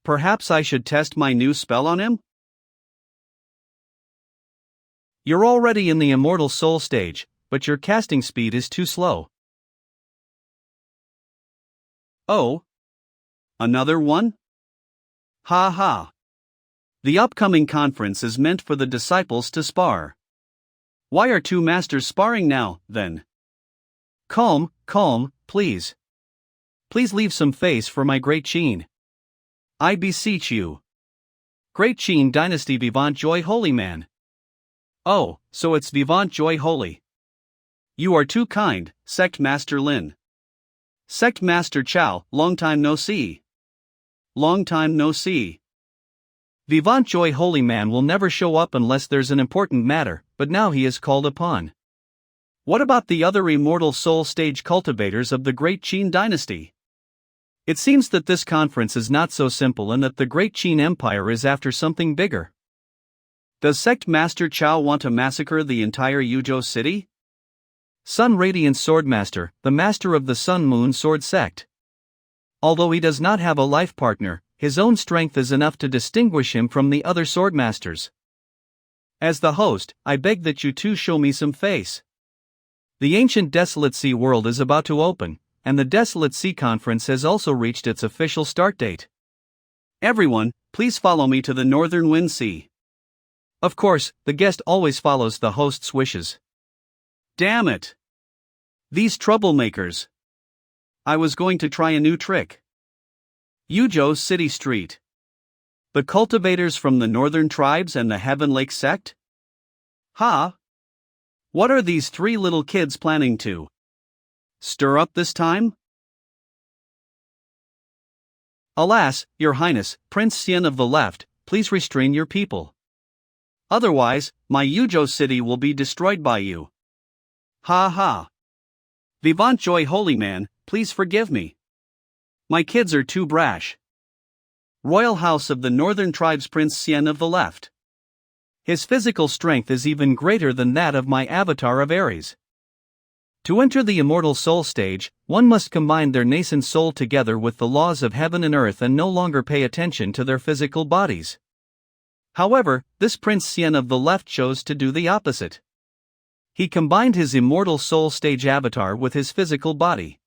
Perhaps I should test my new spell on him? You're already in the Immortal Soul stage, but your casting speed is too slow. Oh? Another one? Ha ha. The upcoming conference is meant for the disciples to spar. Why are two masters sparring now, then? Calm, please. Please leave some face for my Great Qin. I beseech you. Great Qin Dynasty Vivant Joy Holy Man. Oh, so it's Vivant Joy Holy. You are too kind, Sect Master Lin. Sect Master Chao, long time no see. Long time no see. Vivant Joy Holy Man will never show up unless there's an important matter, but now he is called upon. What about the other immortal soul stage cultivators of the Great Qin Dynasty? It seems that this conference is not so simple and that the Great Qin Empire is after something bigger. Does Sect Master Chao want to massacre the entire Yuzhou city? Sun Radiant Swordmaster, the master of the Sun Moon Sword Sect. Although he does not have a life partner, his own strength is enough to distinguish him from the other swordmasters. As the host, I beg that you two show me some face. The ancient Desolate Sea world is about to open, and the Desolate Sea Conference has also reached its official start date. Everyone, please follow me to the Northern Wind Sea. Of course, the guest always follows the host's wishes. Damn it! These troublemakers. I was going to try a new trick. Yujo City Street. The cultivators from the Northern Tribes and the Heaven Lake sect? Ha! What are these three little kids planning to stir up this time? Alas, Your Highness, Prince Xian of the Left, please restrain your people. Otherwise, my Yujo city will be destroyed by you. Ha ha. Vivant Joy Holy Man, please forgive me. My kids are too brash. Royal House of the Northern Tribes Prince Xian of the Left. His physical strength is even greater than that of my avatar of Aries. To enter the immortal soul stage, one must combine their nascent soul together with the laws of heaven and earth and no longer pay attention to their physical bodies. However, this Prince Xian of the Left chose to do the opposite. He combined his immortal soul stage avatar with his physical body.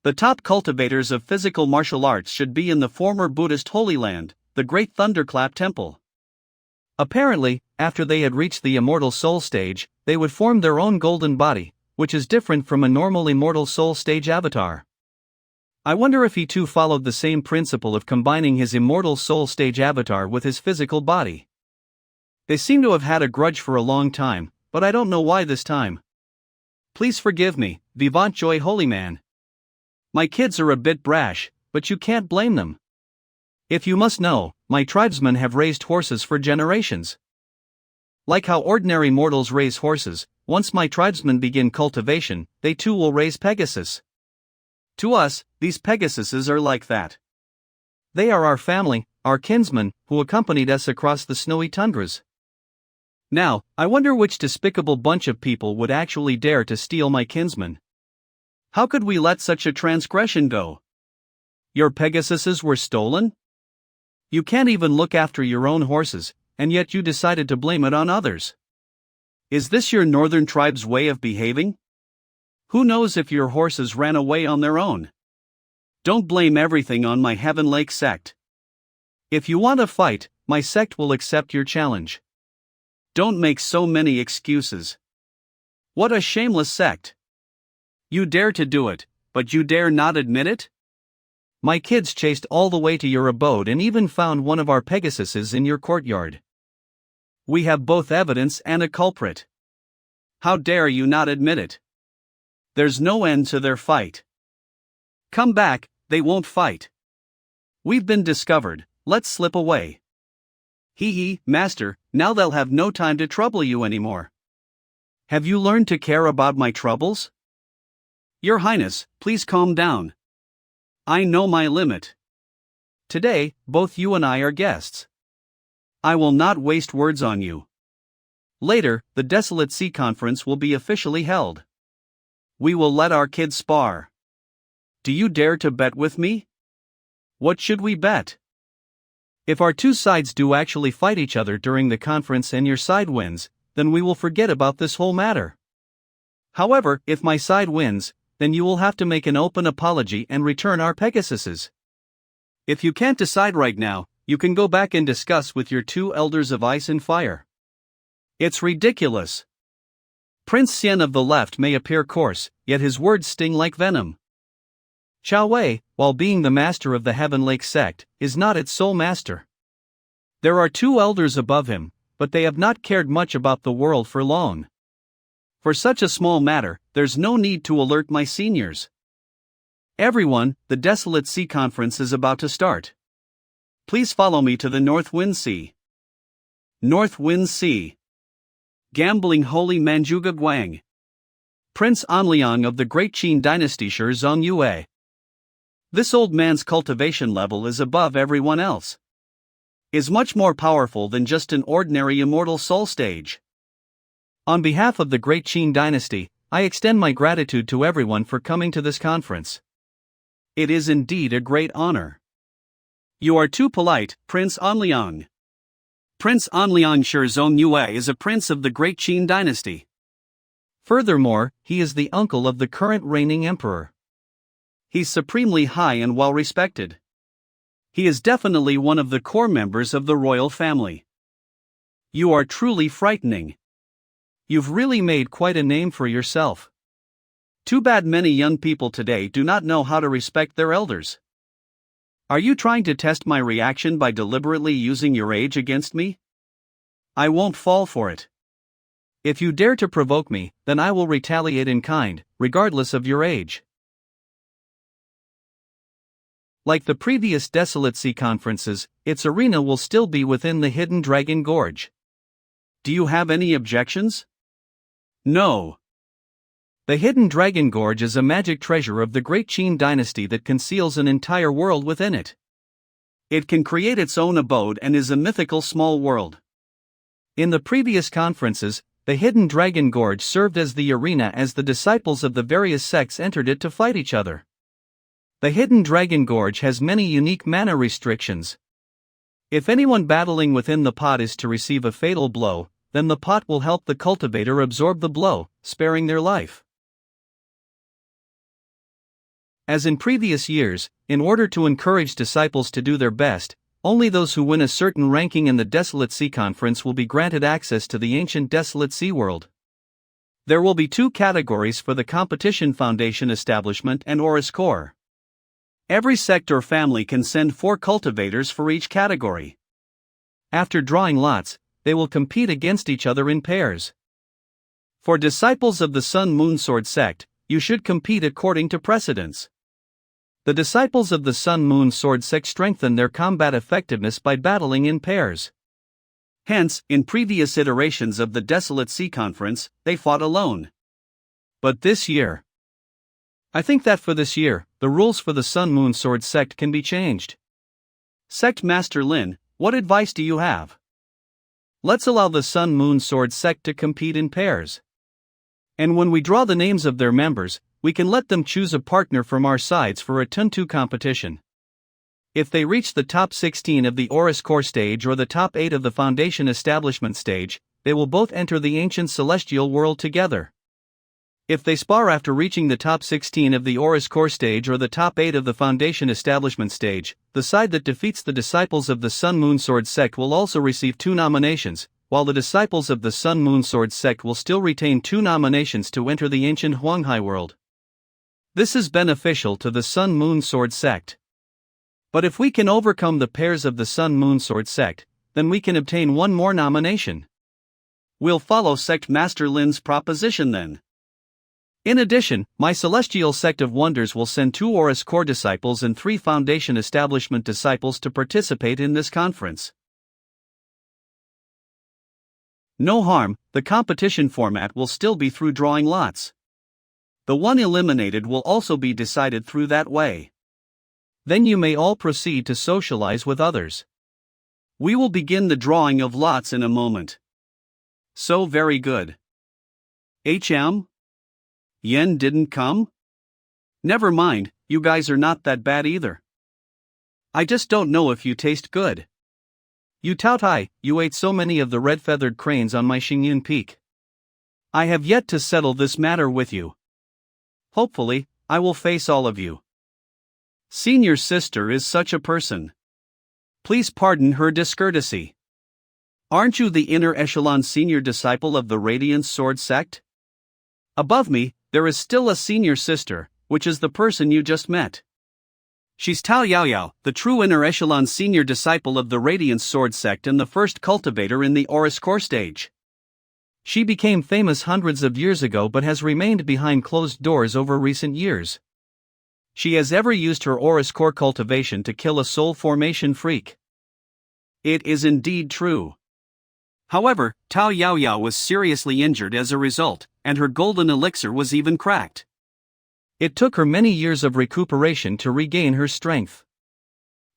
The top cultivators of physical martial arts should be in the former Buddhist Holy Land, the Great Thunderclap Temple. Apparently, after they had reached the immortal soul stage, they would form their own golden body, which is different from a normal immortal soul stage avatar. I wonder if he too followed the same principle of combining his immortal soul stage avatar with his physical body. They seem to have had a grudge for a long time, but I don't know why this time. Please forgive me, Vivant Joy Holy Man. My kids are a bit brash, but you can't blame them. If you must know, my tribesmen have raised horses for generations. Like how ordinary mortals raise horses, once my tribesmen begin cultivation, they too will raise Pegasus. To us, these Pegasuses are like that. They are our family, our kinsmen, who accompanied us across the snowy tundras. Now, I wonder which despicable bunch of people would actually dare to steal my kinsmen. How could we let such a transgression go? Your Pegasuses were stolen? You can't even look after your own horses, and yet you decided to blame it on others. Is this your Northern Tribe's way of behaving? Who knows if your horses ran away on their own? Don't blame everything on my Heaven Lake sect. If you want to fight, my sect will accept your challenge. Don't make so many excuses. What a shameless sect. You dare to do it, but you dare not admit it? My kids chased all the way to your abode and even found one of our Pegasuses in your courtyard. We have both evidence and a culprit. How dare you not admit it? There's no end to their fight. Come back, they won't fight. We've been discovered, let's slip away. Hee hee, master, now they'll have no time to trouble you anymore. Have you learned to care about my troubles? Your Highness, please calm down. I know my limit. Today, both you and I are guests. I will not waste words on you. Later, the Desolate Sea Conference will be officially held. We will let our kids spar. Do you dare to bet with me? What should we bet? If our two sides do actually fight each other during the conference and your side wins, then we will forget about this whole matter. However, if my side wins, then you will have to make an open apology and return our Pegasuses. If you can't decide right now, you can go back and discuss with your two elders of ice and fire. It's ridiculous. Prince Xian of the Left may appear coarse, yet his words sting like venom. Chao Wei, while being the master of the Heaven Lake sect, is not its sole master. There are two elders above him, but they have not cared much about the world for long. For such a small matter, there's no need to alert my seniors. Everyone, the Desolate Sea Conference is about to start. Please follow me to the North Wind Sea. North Wind Sea. Gambling Holy Manjuga Guang. Prince Anliang of the Great Qin Dynasty Shi Zong Yue. This old man's cultivation level is above everyone else. Is much more powerful than just an ordinary immortal soul stage. On behalf of the Great Qin Dynasty, I extend my gratitude to everyone for coming to this conference. It is indeed a great honor. You are too polite, Prince Anliang. Prince Anliangsher Zongyue is a prince of the Great Qin dynasty. Furthermore, he is the uncle of the current reigning emperor. He's supremely high and well respected. He is definitely one of the core members of the royal family. You are truly frightening. You've really made quite a name for yourself. Too bad many young people today do not know how to respect their elders. Are you trying to test my reaction by deliberately using your age against me? I won't fall for it. If you dare to provoke me, then I will retaliate in kind, regardless of your age. Like the previous Desolate Sea conferences, its arena will still be within the Hidden Dragon Gorge. Do you have any objections? No. The Hidden Dragon Gorge is a magic treasure of the Great Qin dynasty that conceals an entire world within it. It can create its own abode and is a mythical small world. In the previous conferences, the Hidden Dragon Gorge served as the arena as the disciples of the various sects entered it to fight each other. The Hidden Dragon Gorge has many unique mana restrictions. If anyone battling within the pot is to receive a fatal blow, then the pot will help the cultivator absorb the blow, sparing their life. As in previous years, in order to encourage disciples to do their best, only those who win a certain ranking in the Desolate Sea Conference will be granted access to the ancient Desolate Sea world. There will be 2 categories for the Competition Foundation Establishment and Oris Core. Every sect or family can send 4 cultivators for each category. After drawing lots, they will compete against each other in pairs. For disciples of the Sun Moon Sword sect, you should compete according to precedence. The disciples of the Sun Moon Sword sect strengthen their combat effectiveness by battling in pairs. Hence, in previous iterations of the Desolate Sea Conference, they fought alone. But this year, I think that for this year, the rules for the Sun Moon Sword sect can be changed. Sect Master Lin, what advice do you have? Let's allow the Sun Moon Sword sect to compete in pairs. And when we draw the names of their members, we can let them choose a partner from our sides for a Tuntu competition. If they reach the top 16 of the Oris Core stage or the top 8 of the Foundation Establishment stage, they will both enter the ancient celestial world together. If they spar after reaching the top 16 of the Oris Core stage or the top 8 of the Foundation Establishment stage, the side that defeats the disciples of the Sun Moon Sword sect will also receive 2 nominations, while the disciples of the Sun Moon Sword sect will still retain 2 nominations to enter the ancient Huanghai world. This is beneficial to the Sun Moon Sword sect. But if we can overcome the pairs of the Sun Moon Sword sect, then we can obtain 1 more nomination. We'll follow Sect Master Lin's proposition then. In addition, my Celestial Sect of Wonders will send 2 Oris Core disciples and 3 Foundation Establishment disciples to participate in this conference. No harm, the competition format will still be through drawing lots. The one eliminated will also be decided through that way. Then you may all proceed to socialize with others. We will begin the drawing of lots in a moment. So very good. HM? Yen didn't come? Never mind, you guys are not that bad either. I just don't know if you taste good. You tout high, you ate so many of the red-feathered cranes on my Xingyin Peak. I have yet to settle this matter with you. Hopefully, I will face all of you. Senior sister is such a person. Please pardon her discourtesy. Aren't you the inner echelon senior disciple of the Radiance Sword sect? Above me, there is still a senior sister, which is the person you just met. She's Tao Yaoyao, the true inner echelon senior disciple of the Radiance Sword sect and the first cultivator in the Oris Core stage. She became famous hundreds of years ago but has remained behind closed doors over recent years. She has ever used her Oris Core cultivation to kill a soul formation freak. It is indeed true. However, Tao Yaoyao was seriously injured as a result, and her golden elixir was even cracked. It took her many years of recuperation to regain her strength.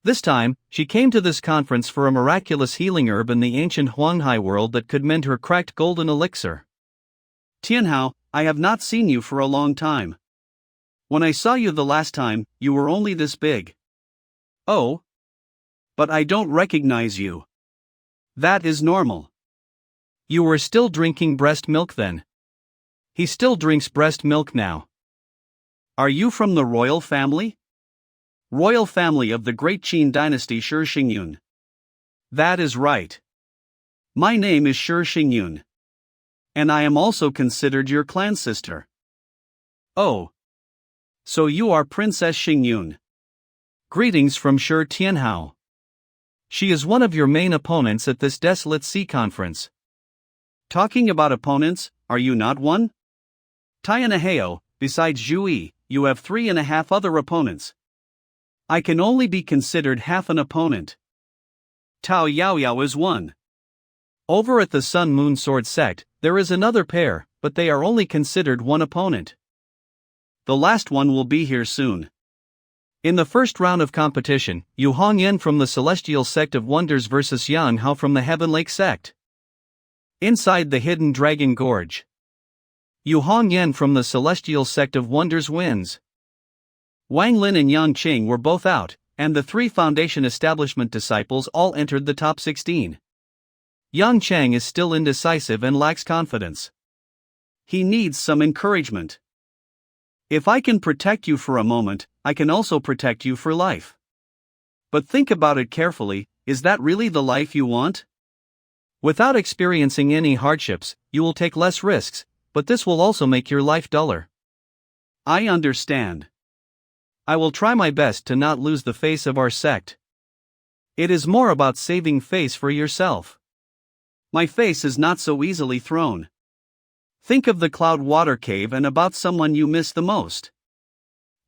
This time, she came to this conference for a miraculous healing herb in the ancient Huanghai world that could mend her cracked golden elixir. Tianhao, I have not seen you for a long time. When I saw you the last time, you were only this big. Oh? But I don't recognize you. That is normal. You were still drinking breast milk then. He still drinks breast milk now. Are you from the royal family? Royal family of the great Qin dynasty Shi Xingyun. That is right. My name is Shi Xingyun. And I am also considered your clan sister. Oh. So you are Princess Xingyun. Greetings from Shi Tianhao. She is one of your main opponents at this desolate sea conference. Talking about opponents, are you not one? Tianaheo, besides Zhui, you have 3.5 other opponents. I can only be considered half an opponent. Tao Yaoyao is one. Over at the Sun Moon Sword sect, there is another pair, but they are only considered one opponent. The last one will be here soon. In the first round of competition, Yu Hongyan from the Celestial Sect of Wonders vs Yang Hao from the Heaven Lake Sect. Inside the Hidden Dragon Gorge. Yu Hongyan from the Celestial Sect of Wonders wins. Wang Lin and Yang Qing were both out, and the 3 Foundation Establishment disciples all entered the top 16. Yang Chang is still indecisive and lacks confidence. He needs some encouragement. If I can protect you for a moment, I can also protect you for life. But think about it carefully, is that really the life you want? Without experiencing any hardships, you will take less risks, but this will also make your life duller. I understand. I will try my best to not lose the face of our sect. It is more about saving face for yourself. My face is not so easily thrown. Think of the Cloud Water Cave and about someone you miss the most.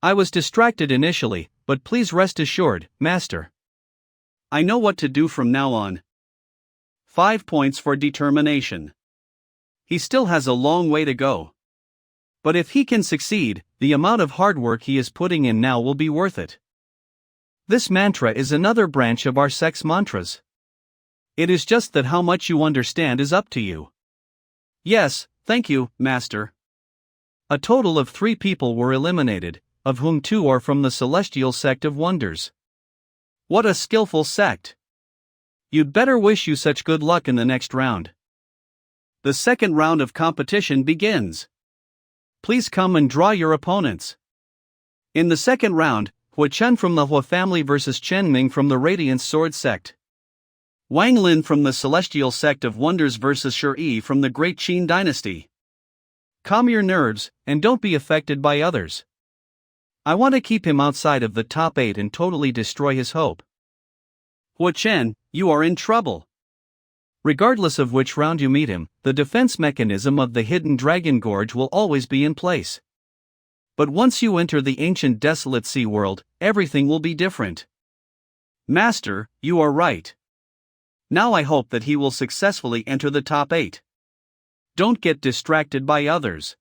I was distracted initially, but please rest assured, Master. I know what to do from now on. 5 points for determination. He still has a long way to go. But if he can succeed, the amount of hard work he is putting in now will be worth it. This mantra is another branch of our sect's mantras. It is just that how much you understand is up to you. Yes, thank you, Master. A total of 3 people were eliminated, of whom 2 are from the Celestial Sect of Wonders. What a skillful sect! You'd better wish you such good luck in the next round. The second round of competition begins. Please come and draw your opponents. In the second round, Hua Chen from the Hua family vs Chen Ming from the Radiant Sword sect. Wang Lin from the Celestial Sect of Wonders vs Shi Yi from the Great Qin dynasty. Calm your nerves, and don't be affected by others. I want to keep him outside of the top 8 and totally destroy his hope. Hua Chen, you are in trouble. Regardless of which round you meet him, the defense mechanism of the Hidden Dragon Gorge will always be in place. But once you enter the ancient desolate sea world, everything will be different. Master, you are right. Now I hope that he will successfully enter the top 8. Don't get distracted by others.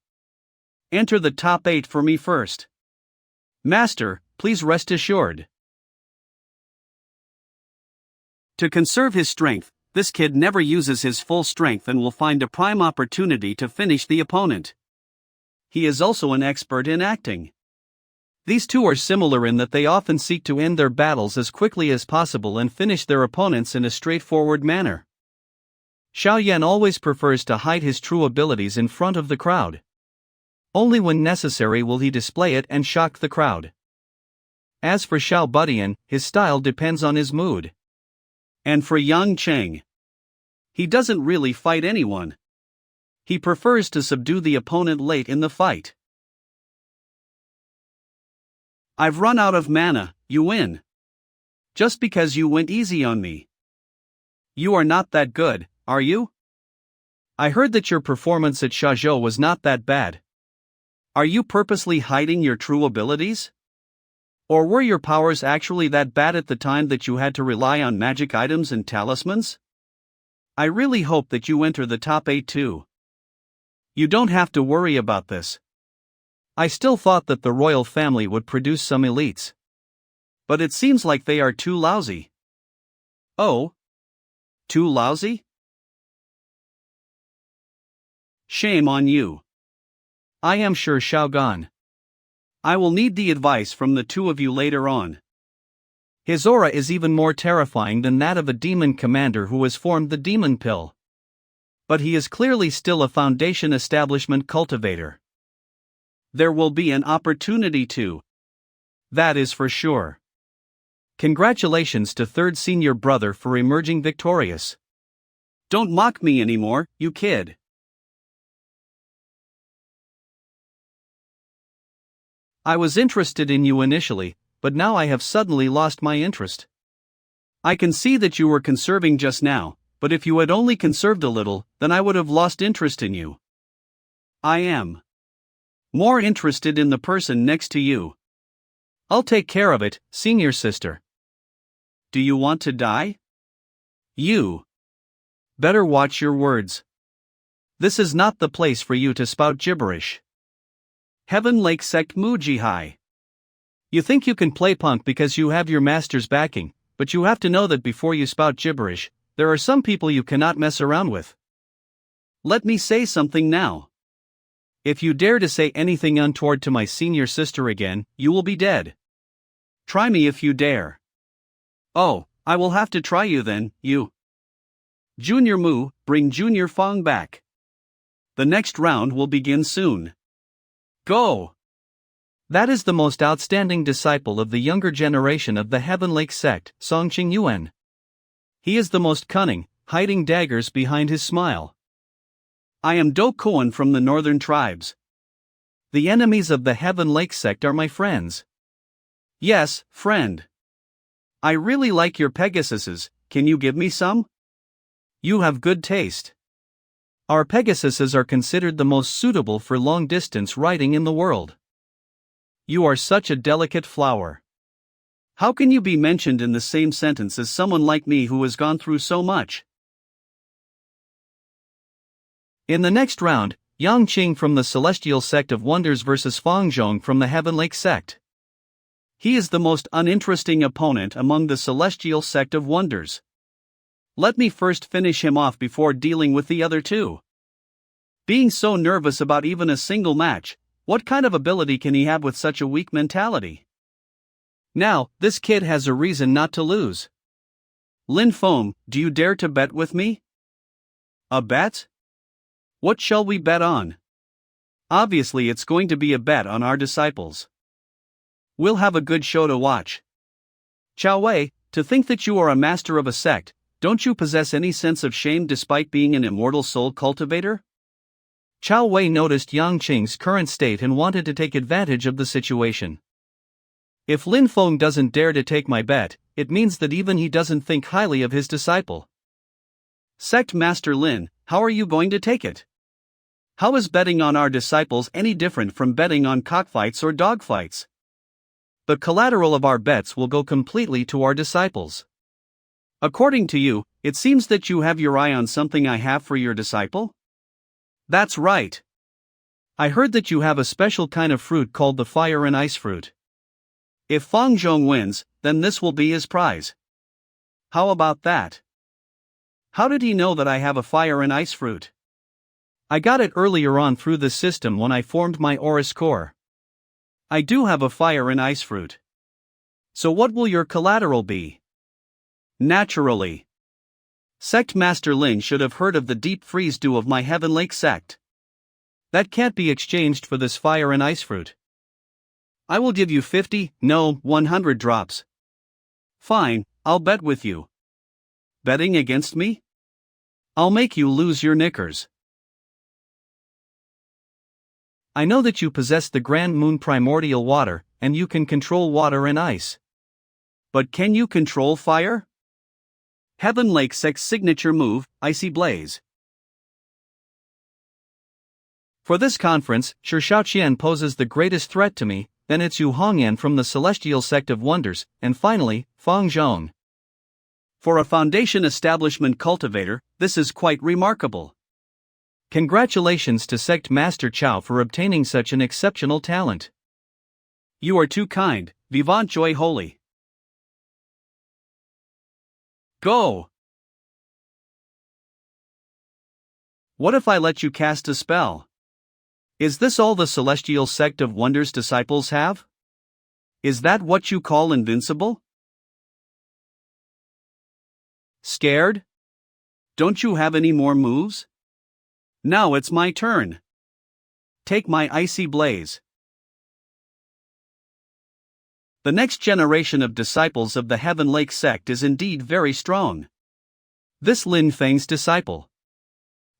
Enter the top 8 for me first. Master, please rest assured. To conserve his strength, this kid never uses his full strength and will find a prime opportunity to finish the opponent. He is also an expert in acting. These two are similar in that they often seek to end their battles as quickly as possible and finish their opponents in a straightforward manner. Xiao Yan always prefers to hide his true abilities in front of the crowd. Only when necessary will he display it and shock the crowd. As for Xiao Budian, his style depends on his mood. And for Yang Cheng, he doesn't really fight anyone. He prefers to subdue the opponent late in the fight. I've run out of mana, you win. Just because you went easy on me. You are not that good, are you? I heard that your performance at Shazhou was not that bad. Are you purposely hiding your true abilities? Or were your powers actually that bad at the time that you had to rely on magic items and talismans? I really hope that you enter the top 8 too. You don't have to worry about this. I still thought that the royal family would produce some elites. But it seems like they are too lousy. Oh? Too lousy? Shame on you. I am sure Xiao Gan. I will need the advice from the two of you later on. His aura is even more terrifying than that of a demon commander who has formed the demon pill. But he is clearly still a foundation establishment cultivator. There will be an opportunity to. That is for sure. Congratulations to third senior brother for emerging victorious. Don't mock me anymore, you kid. I was interested in you initially, but now I have suddenly lost my interest. I can see that you were conserving just now, but if you had only conserved a little, then I would have lost interest in you. I am more interested in the person next to you. I'll take care of it, senior sister. Do you want to die? You better watch your words. This is not the place for you to spout gibberish. Heaven Lake Sect Mujihai. You think you can play punk because you have your master's backing, but you have to know that before you spout gibberish, there are some people you cannot mess around with. Let me say something now. If you dare to say anything untoward to my senior sister again, you will be dead. Try me if you dare. Oh, I will have to try you then, you. Junior Mu, bring Junior Fong back. The next round will begin soon. Go! That is the most outstanding disciple of the younger generation of the Heaven Lake sect, Songqing Yuan. He is the most cunning, hiding daggers behind his smile. I am Do Kuan from the northern tribes. The enemies of the Heaven Lake sect are my friends. Yes, friend. I really like your Pegasuses, can you give me some? You have good taste. Our Pegasuses are considered the most suitable for long-distance riding in the world. You are such a delicate flower. How can you be mentioned in the same sentence as someone like me who has gone through so much? In the next round, Yang Qing from the Celestial Sect of Wonders vs. Fang Zhong from the Heaven Lake Sect. He is the most uninteresting opponent among the Celestial Sect of Wonders. Let me first finish him off before dealing with the other two. Being so nervous about even a single match, what kind of ability can he have with such a weak mentality? Now, this kid has a reason not to lose. Lin Feng, do you dare to bet with me? A bet? What shall we bet on? Obviously it's going to be a bet on our disciples. We'll have a good show to watch. Chao Wei, to think that you are a master of a sect, don't you possess any sense of shame despite being an immortal soul cultivator? Chao Wei noticed Yang Qing's current state and wanted to take advantage of the situation. If Lin Feng doesn't dare to take my bet, it means that even he doesn't think highly of his disciple. Sect Master Lin, how are you going to take it? How is betting on our disciples any different from betting on cockfights or dogfights? The collateral of our bets will go completely to our disciples. According to you, it seems that you have your eye on something I have for your disciple? That's right. I heard that you have a special kind of fruit called the fire and ice fruit. If Fang Zhong wins, then this will be his prize. How about that? How did he know that I have a fire and ice fruit? I got it earlier on through the system when I formed my Aurus core. I do have a fire and ice fruit. So what will your collateral be? Naturally. Sect Master Lin should have heard of the deep freeze dew of my Heaven Lake sect. That can't be exchanged for this fire and ice fruit. I will give you 50, no, 100 drops. Fine, I'll bet with you. Betting against me? I'll make you lose your knickers. I know that you possess the Grand Moon primordial water, and you can control water and ice. But can you control fire? Heaven Lake Sect's signature move, Icy Blaze. For this conference, Shi Shaoqian poses the greatest threat to me, then it's Yu Hongyan from the Celestial Sect of Wonders, and finally, Fang Zhong. For a foundation establishment cultivator, this is quite remarkable. Congratulations to Sect Master Chao for obtaining such an exceptional talent. You are too kind, Vivant Joy Holy. Go! What if I let you cast a spell? Is this all the Celestial Sect of Wonders disciples have? Is that what you call invincible? Scared? Don't you have any more moves? Now it's my turn. Take my icy blaze. The next generation of disciples of the Heaven Lake sect is indeed very strong. This Lin Feng's disciple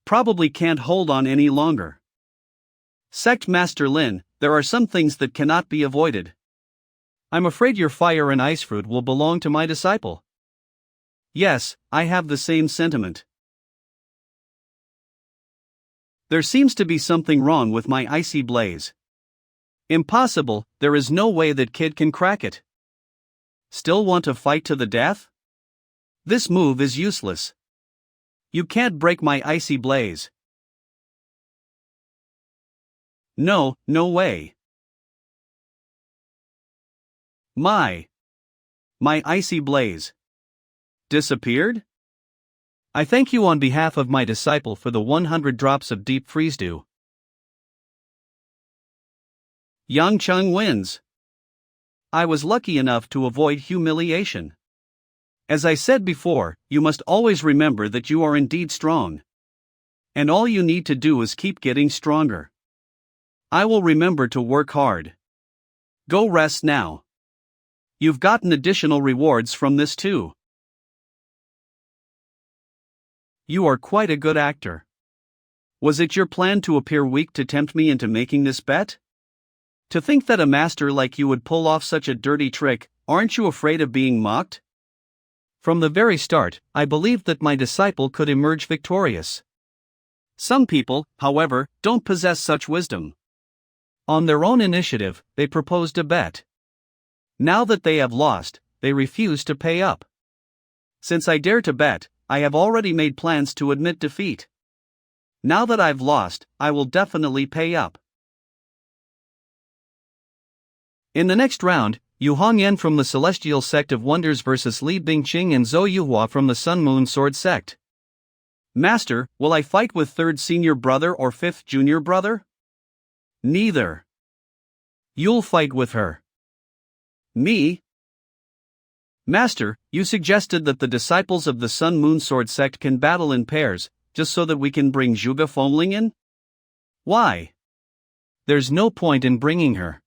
probably can't hold on any longer. Sect Master Lin, there are some things that cannot be avoided. I'm afraid your fire and ice fruit will belong to my disciple. Yes, I have the same sentiment. There seems to be something wrong with my icy blaze. Impossible, there is no way that kid can crack it. Still want to fight to the death? This move is useless. You can't break my icy blaze. No, no way. My icy blaze disappeared? I thank you on behalf of my disciple for the 100 drops of deep freeze dew. Yang Chung wins. I was lucky enough to avoid humiliation. As I said before, you must always remember that you are indeed strong. And all you need to do is keep getting stronger. I will remember to work hard. Go rest now. You've gotten additional rewards from this too. You are quite a good actor. Was it your plan to appear weak to tempt me into making this bet? To think that a master like you would pull off such a dirty trick, aren't you afraid of being mocked? From the very start, I believed that my disciple could emerge victorious. Some people, however, don't possess such wisdom. On their own initiative, they proposed a bet. Now that they have lost, they refuse to pay up. Since I dare to bet, I have already made plans to admit defeat. Now that I've lost, I will definitely pay up. In the next round, Yu Hongyan from the Celestial Sect of Wonders vs Li Bingqing and Zhou Yuhua from the Sun Moon Sword Sect. Master, will I fight with 3rd senior brother or 5th junior brother? Neither. You'll fight with her. Me? Master, you suggested that the disciples of the Sun Moon Sword Sect can battle in pairs, just so that we can bring Zhuge Fengling in? Why? There's no point in bringing her.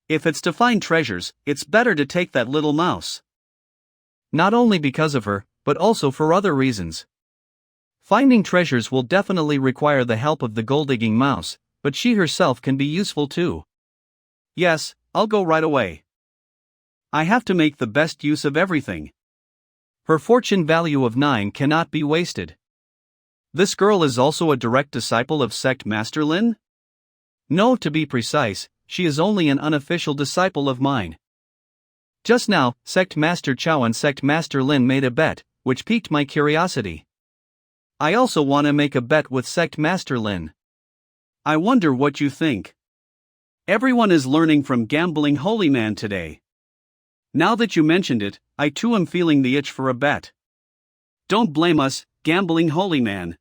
If it's to find treasures, it's better to take that little mouse. Not only because of her, but also for other reasons. Finding treasures will definitely require the help of the gold-digging mouse, but she herself can be useful too. Yes, I'll go right away. I have to make the best use of everything. Her fortune value of 9 cannot be wasted. This girl is also a direct disciple of Sect Master Lin? No, to be precise, she is only an unofficial disciple of mine. Just now, Sect Master Chao and Sect Master Lin made a bet, which piqued my curiosity. I also want to make a bet with Sect Master Lin. I wonder what you think. Everyone is learning from Gambling Holy Man today. Now that you mentioned it, I too am feeling the itch for a bet. Don't blame us, Gambling Holy Man.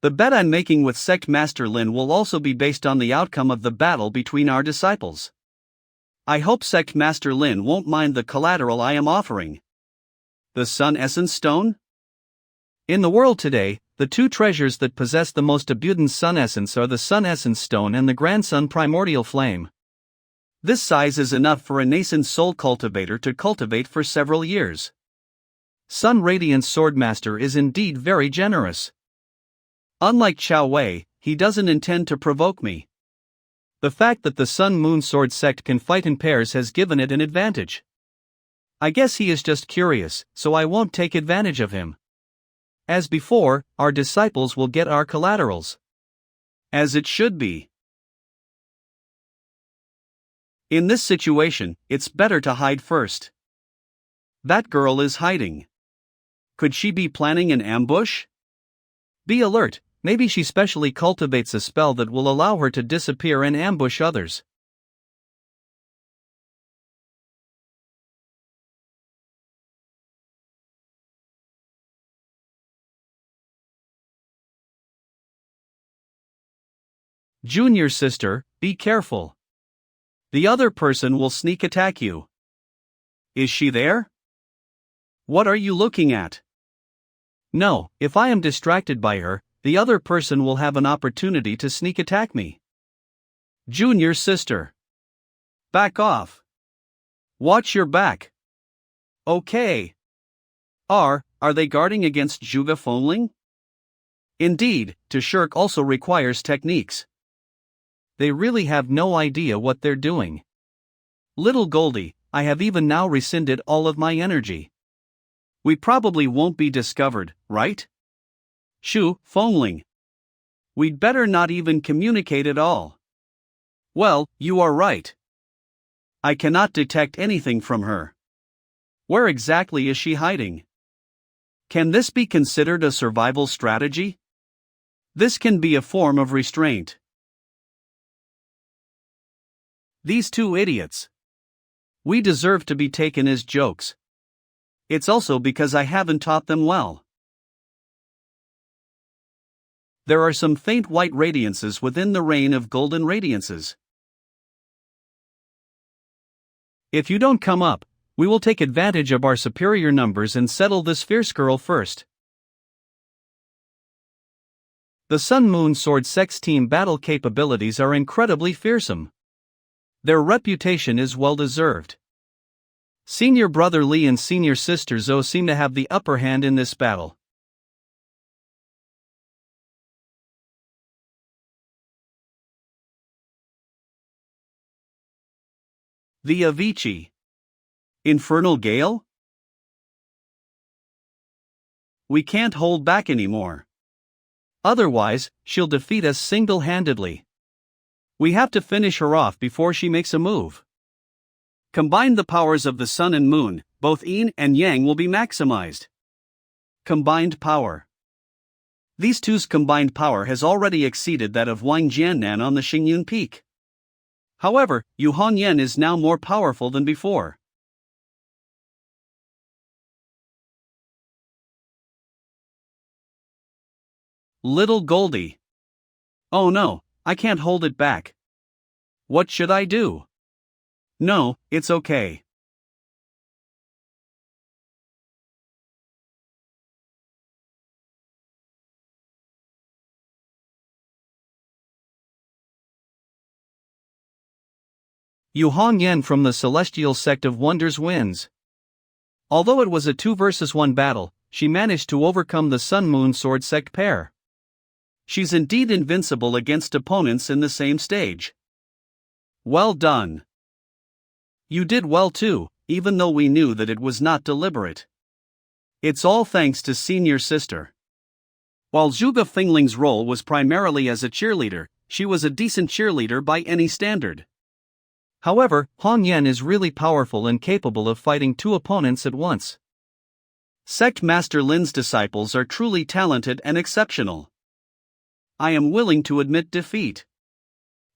The bet I'm making with Sect Master Lin will also be based on the outcome of the battle between our disciples. I hope Sect Master Lin won't mind the collateral I am offering. The Sun Essence Stone? In the world today, the two treasures that possess the most abundant Sun Essence are the Sun Essence Stone and the Grand Sun Primordial Flame. This size is enough for a nascent soul cultivator to cultivate for several years. Sun Radiance Swordmaster is indeed very generous. Unlike Chao Wei, he doesn't intend to provoke me. The fact that the Sun Moon Sword Sect can fight in pairs has given it an advantage. I guess he is just curious, so I won't take advantage of him. As before, our disciples will get our collaterals. As it should be. In this situation, it's better to hide first. That girl is hiding. Could she be planning an ambush? Be alert, maybe she specially cultivates a spell that will allow her to disappear and ambush others. Junior sister, be careful. The other person will sneak attack you. Is she there? What are you looking at? No, if I am distracted by her, the other person will have an opportunity to sneak attack me. Junior sister. Back off. Watch your back. Okay. Are they guarding against Zhuge Fengling? Indeed, to shirk also requires techniques. They really have no idea what they're doing. Little Goldie, I have even now rescinded all of my energy. We probably won't be discovered, right? Zhu Fengling. We'd better not even communicate at all. Well, you are right. I cannot detect anything from her. Where exactly is she hiding? Can this be considered a survival strategy? This can be a form of restraint. These two idiots. We deserve to be taken as jokes. It's also because I haven't taught them well. There are some faint white radiances within the rain of golden radiances. If you don't come up, we will take advantage of our superior numbers and settle this fierce girl first. The Sun-Moon Sword Sex team battle capabilities are incredibly fearsome. Their reputation is well deserved. Senior brother Li and senior sister Zhou seem to have the upper hand in this battle. The Avicii. Infernal Gale? We can't hold back anymore. Otherwise, she'll defeat us single-handedly. We have to finish her off before she makes a move. Combine the powers of the sun and moon, both yin and yang will be maximized. Combined power. These two's combined power has already exceeded that of Wang Jiannan on the Xingyun Peak. However, Yu Hongyan is now more powerful than before. Little Goldie. Oh no, I can't hold it back. What should I do? No, it's okay. Yu Hongyan from the Celestial Sect of Wonders wins. Although it was a 2 versus 1 battle, she managed to overcome the Sun-Moon Sword Sect pair. She's indeed invincible against opponents in the same stage. Well done. You did well too, even though we knew that it was not deliberate. It's all thanks to senior sister. While Zhuge Fengling's role was primarily as a cheerleader, she was a decent cheerleader by any standard. However, Hongyan is really powerful and capable of fighting 2 opponents at once. Sect Master Lin's disciples are truly talented and exceptional. I am willing to admit defeat.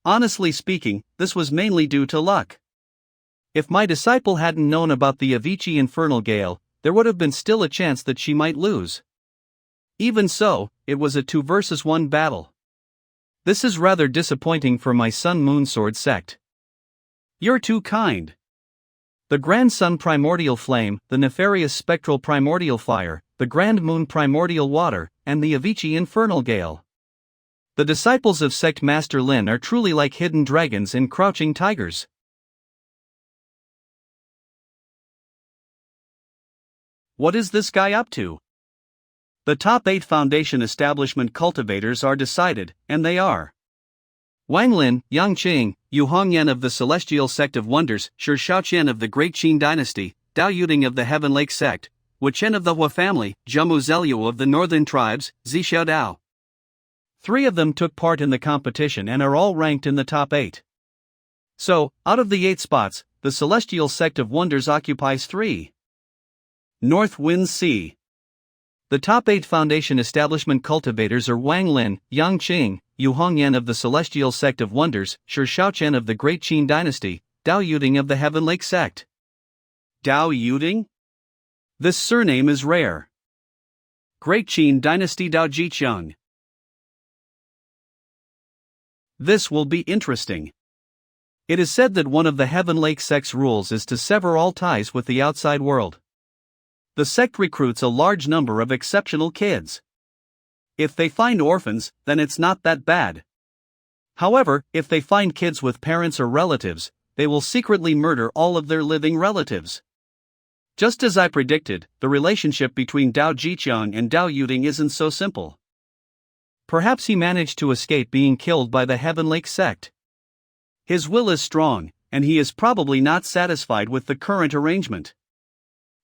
Honestly speaking, this was mainly due to luck. If my disciple hadn't known about the Avicii Infernal Gale, there would have been still a chance that she might lose. Even so, it was a 2 versus 1 battle. This is rather disappointing for my Sun-Moon Sword sect. You're too kind. The Grand Sun Primordial Flame, the Nefarious Spectral Primordial Fire, the Grand Moon Primordial Water, and the Avicii Infernal Gale. The disciples of Sect Master Lin are truly like hidden dragons and crouching tigers. What is this guy up to? The top 8 Foundation Establishment cultivators are decided, and they are Wang Lin, Yang Qing, Yu Hongyan of the Celestial Sect of Wonders, Shi Shaoqian of the Great Qin Dynasty, Dao Yuding of the Heaven Lake Sect, Wu Chen of the Hua family, Zhemu Zeliu of the Northern Tribes, Zi Xiaodao. 3 of them took part in the competition and are all ranked in the top 8. So, out of the 8 spots, the Celestial Sect of Wonders occupies 3. North Wind Sea. The top 8 Foundation Establishment cultivators are Wang Lin, Yang Qing, Yu Hongyan of the Celestial Sect of Wonders, Shi Shaoqian of the Great Qin Dynasty, Dao Yuding of the Heaven Lake Sect. Dao Yuding? This surname is rare. Great Qin Dynasty Dao Jiqiang. This will be interesting. It is said that one of the Heaven Lake Sect's rules is to sever all ties with the outside world. The sect recruits a large number of exceptional kids. If they find orphans, then it's not that bad. However, if they find kids with parents or relatives, they will secretly murder all of their living relatives. Just as I predicted, the relationship between Dao Jiqiang and Dao Yuding isn't so simple. Perhaps he managed to escape being killed by the Heaven Lake sect. His will is strong, and he is probably not satisfied with the current arrangement.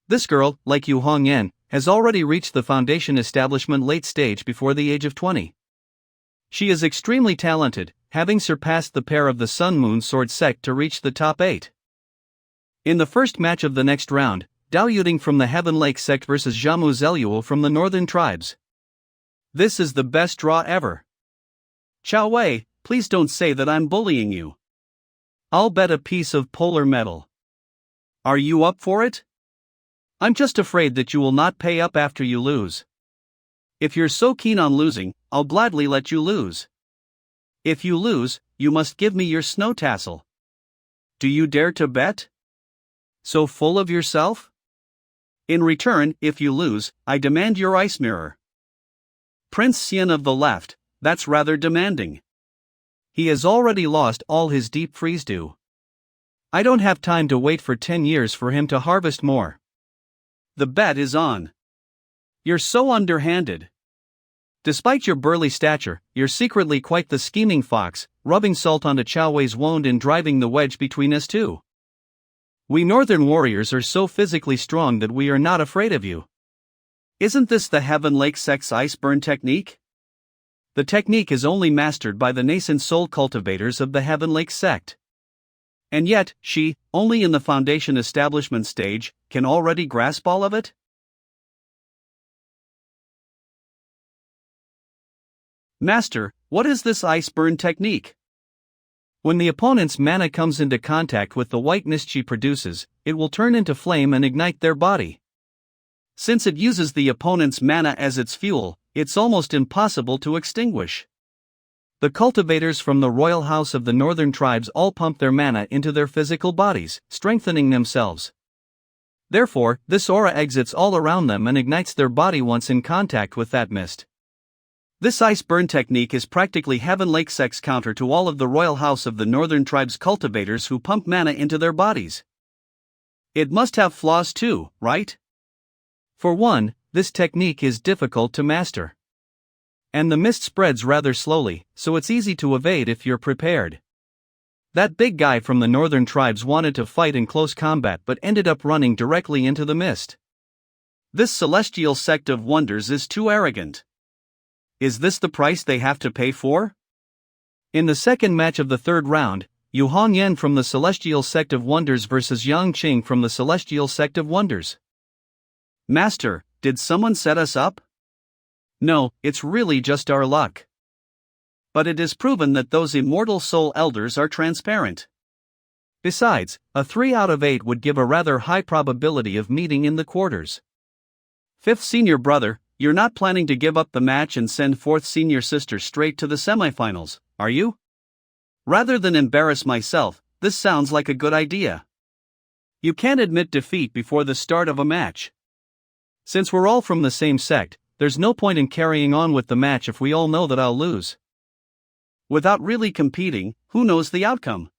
This girl, like Yu Hongyan, has already reached the foundation establishment late stage before the age of 20. She is extremely talented, having surpassed the pair of the Sun Moon Sword sect to reach the top 8. In the first match of the next round, Dao Yuding from the Heaven Lake sect versus Zhamu Zeluo from the Northern Tribes. This is the best draw ever. Chao Wei, please don't say that I'm bullying you. I'll bet a piece of polar metal. Are you up for it? I'm just afraid that you will not pay up after you lose. If you're so keen on losing, I'll gladly let you lose. If you lose, you must give me your snow tassel. Do you dare to bet? So full of yourself? In return, if you lose, I demand your ice mirror. Prince Xian of the left, that's rather demanding. He has already lost all his deep freeze dew. I don't have time to wait for 10 years for him to harvest more. The bet is on. You're so underhanded. Despite your burly stature, you're secretly quite the scheming fox, rubbing salt onto Chao Wei's wound and driving the wedge between us two. We northern warriors are so physically strong that we are not afraid of you. Isn't this the Heaven Lake sect's ice burn technique? The technique is only mastered by the nascent soul cultivators of the Heaven Lake sect. And yet, she, only in the foundation establishment stage, can already grasp all of it? Master, what is this ice burn technique? When the opponent's mana comes into contact with the white mist she produces, it will turn into flame and ignite their body. Since it uses the opponent's mana as its fuel, it's almost impossible to extinguish. The cultivators from the royal house of the northern tribes all pump their mana into their physical bodies, strengthening themselves. Therefore, this aura exits all around them and ignites their body once in contact with that mist. This ice burn technique is practically Heaven Lake sect's counter to all of the royal house of the northern tribes cultivators who pump mana into their bodies. It must have flaws too, right? For one, this technique is difficult to master. And the mist spreads rather slowly, so it's easy to evade if you're prepared. That big guy from the northern tribes wanted to fight in close combat but ended up running directly into the mist. This celestial sect of wonders is too arrogant. Is this the price they have to pay for? In the second match of the third round, Yu Hongyan from the Celestial Sect of Wonders versus Yang Qing from the Celestial Sect of Wonders. Master, did someone set us up? No, it's really just our luck. But it is proven that those immortal soul elders are transparent. Besides, a 3 out of 8 would give a rather high probability of meeting in the quarters. Fifth senior brother, you're not planning to give up the match and send fourth senior sister straight to the semifinals, are you? Rather than embarrass myself, this sounds like a good idea. You can't admit defeat before the start of a match. Since we're all from the same sect, there's no point in carrying on with the match if we all know that I'll lose. Without really competing, who knows the outcome?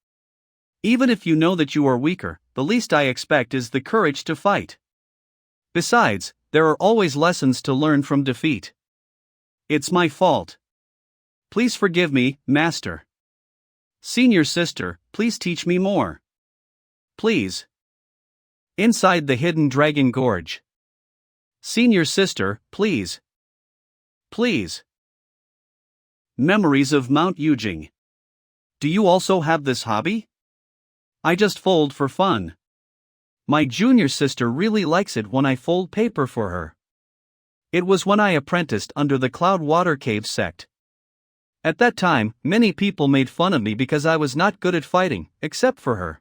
Even if you know that you are weaker, the least I expect is the courage to fight. Besides, there are always lessons to learn from defeat. It's my fault. Please forgive me, Master. Senior sister, please teach me more. Please. Inside the hidden dragon gorge. Senior sister, please. Please. Memories of Mount Yujing. Do you also have this hobby? I just fold for fun. My junior sister really likes it when I fold paper for her. It was when I apprenticed under the Cloud Water Cave sect. At that time, many people made fun of me because I was not good at fighting, except for her.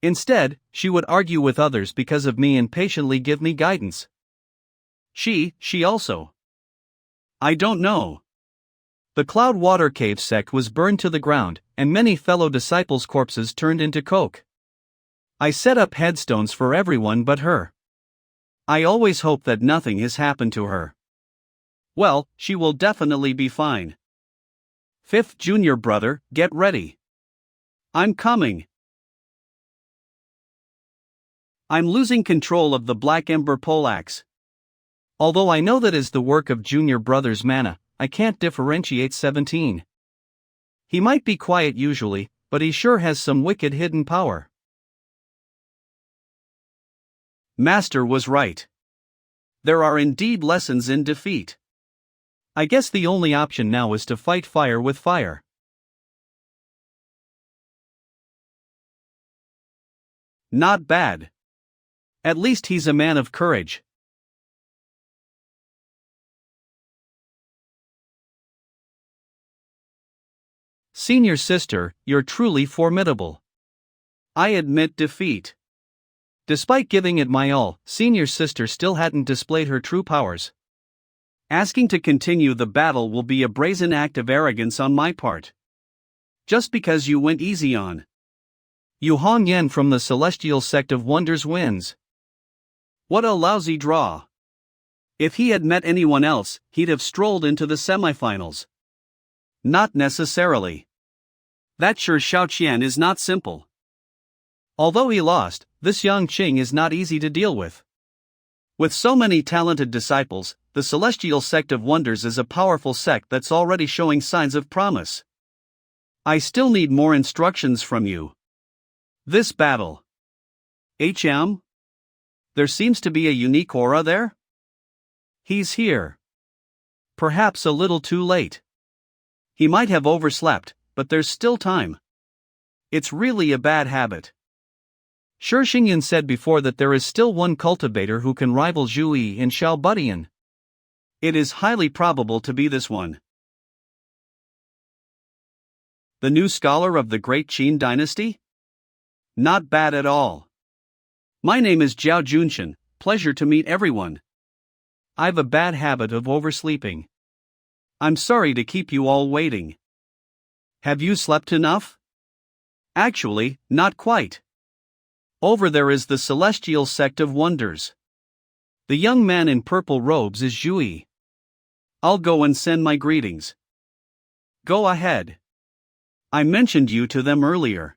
Instead, she would argue with others because of me and patiently give me guidance. She also. I don't know. The Cloud Water Cave sect was burned to the ground, and many fellow disciples' corpses turned into coke. I set up headstones for everyone but her. I always hope that nothing has happened to her. Well, she will definitely be fine. Fifth junior brother, get ready. I'm coming. I'm losing control of the Black Ember poleaxe. Although I know that is the work of junior brother's mana, I can't differentiate 17. He might be quiet usually, but he sure has some wicked hidden power. Master was right. There are indeed lessons in defeat. I guess the only option now is to fight fire with fire. Not bad. At least he's a man of courage. Senior sister, you're truly formidable. I admit defeat. Despite giving it my all, senior sister still hadn't displayed her true powers. Asking to continue the battle will be a brazen act of arrogance on my part. Just because you went easy on Yu Hong Yen from the Celestial Sect of Wonders wins. What a lousy draw. If he had met anyone else, he'd have strolled into the semifinals. Not necessarily. That sure Xiaoqian is not simple. Although he lost, this Yang Qing is not easy to deal with. With so many talented disciples, the Celestial Sect of Wonders is a powerful sect that's already showing signs of promise. I still need more instructions from you. This battle. There seems to be a unique aura there? He's here. Perhaps a little too late. He might have overslept, but there's still time. It's really a bad habit. Shi Xingyan said before that there is still one cultivator who can rival Zhu Yi in Xiaobutian. It is highly probable to be this one. The new scholar of the Great Qin dynasty? Not bad at all. My name is Zhao Junshan, pleasure to meet everyone. I've a bad habit of oversleeping. I'm sorry to keep you all waiting. Have you slept enough? Actually, not quite. Over there is the Celestial Sect of Wonders. The young man in purple robes is Zhu Yi. I'll go and send my greetings. Go ahead. I mentioned you to them earlier.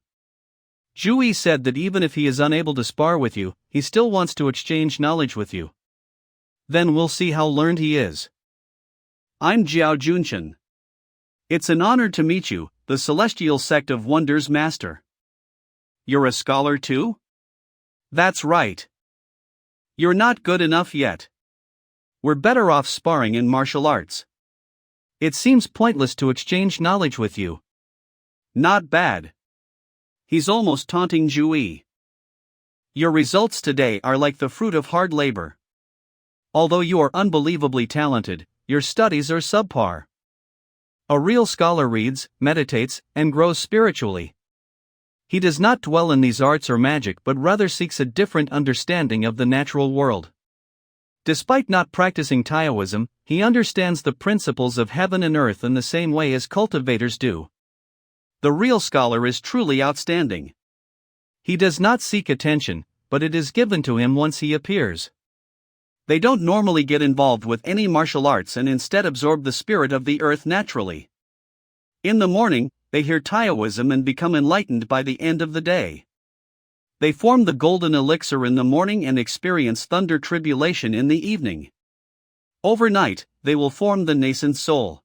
Zhu Yi said that even if he is unable to spar with you, he still wants to exchange knowledge with you. Then we'll see how learned he is. I'm Zhao Junshan. It's an honor to meet you, the Celestial Sect of Wonders Master. You're a scholar too? That's right. You're not good enough yet. We're better off sparring in martial arts. It seems pointless to exchange knowledge with you. Not bad. He's almost taunting Zhu Yi. Your results today are like the fruit of hard labor. Although you are unbelievably talented, your studies are subpar. A real scholar reads, meditates, and grows spiritually. He does not dwell in these arts or magic but rather seeks a different understanding of the natural world. Despite not practicing Taoism, he understands the principles of heaven and earth in the same way as cultivators do. The real scholar is truly outstanding. He does not seek attention, but it is given to him once he appears. They don't normally get involved with any martial arts and instead absorb the spirit of the earth naturally. In the morning, they hear Taoism and become enlightened by the end of the day. They form the golden elixir in the morning and experience thunder tribulation in the evening. Overnight, they will form the nascent soul.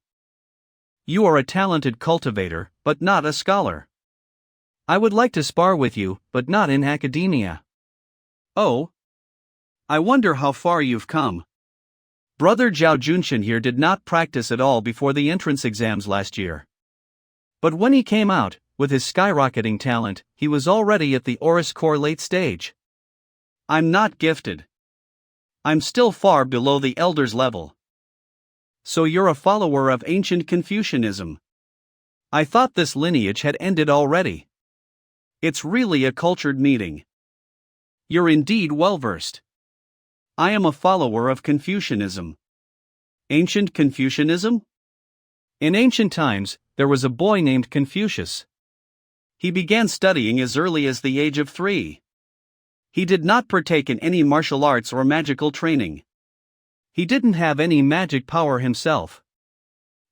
You are a talented cultivator, but not a scholar. I would like to spar with you, but not in academia. Oh? I wonder how far you've come. Brother Zhao Junshan here did not practice at all before the entrance exams last year. But when he came out, with his skyrocketing talent, he was already at the Oris Core late stage. I'm not gifted. I'm still far below the elders level. So you're a follower of ancient Confucianism. I thought this lineage had ended already. It's really a cultured meeting. You're indeed well-versed. I am a follower of Confucianism. Ancient Confucianism? In ancient times, there was a boy named Confucius. He began studying as early as the age of 3. He did not partake in any martial arts or magical training. He didn't have any magic power himself.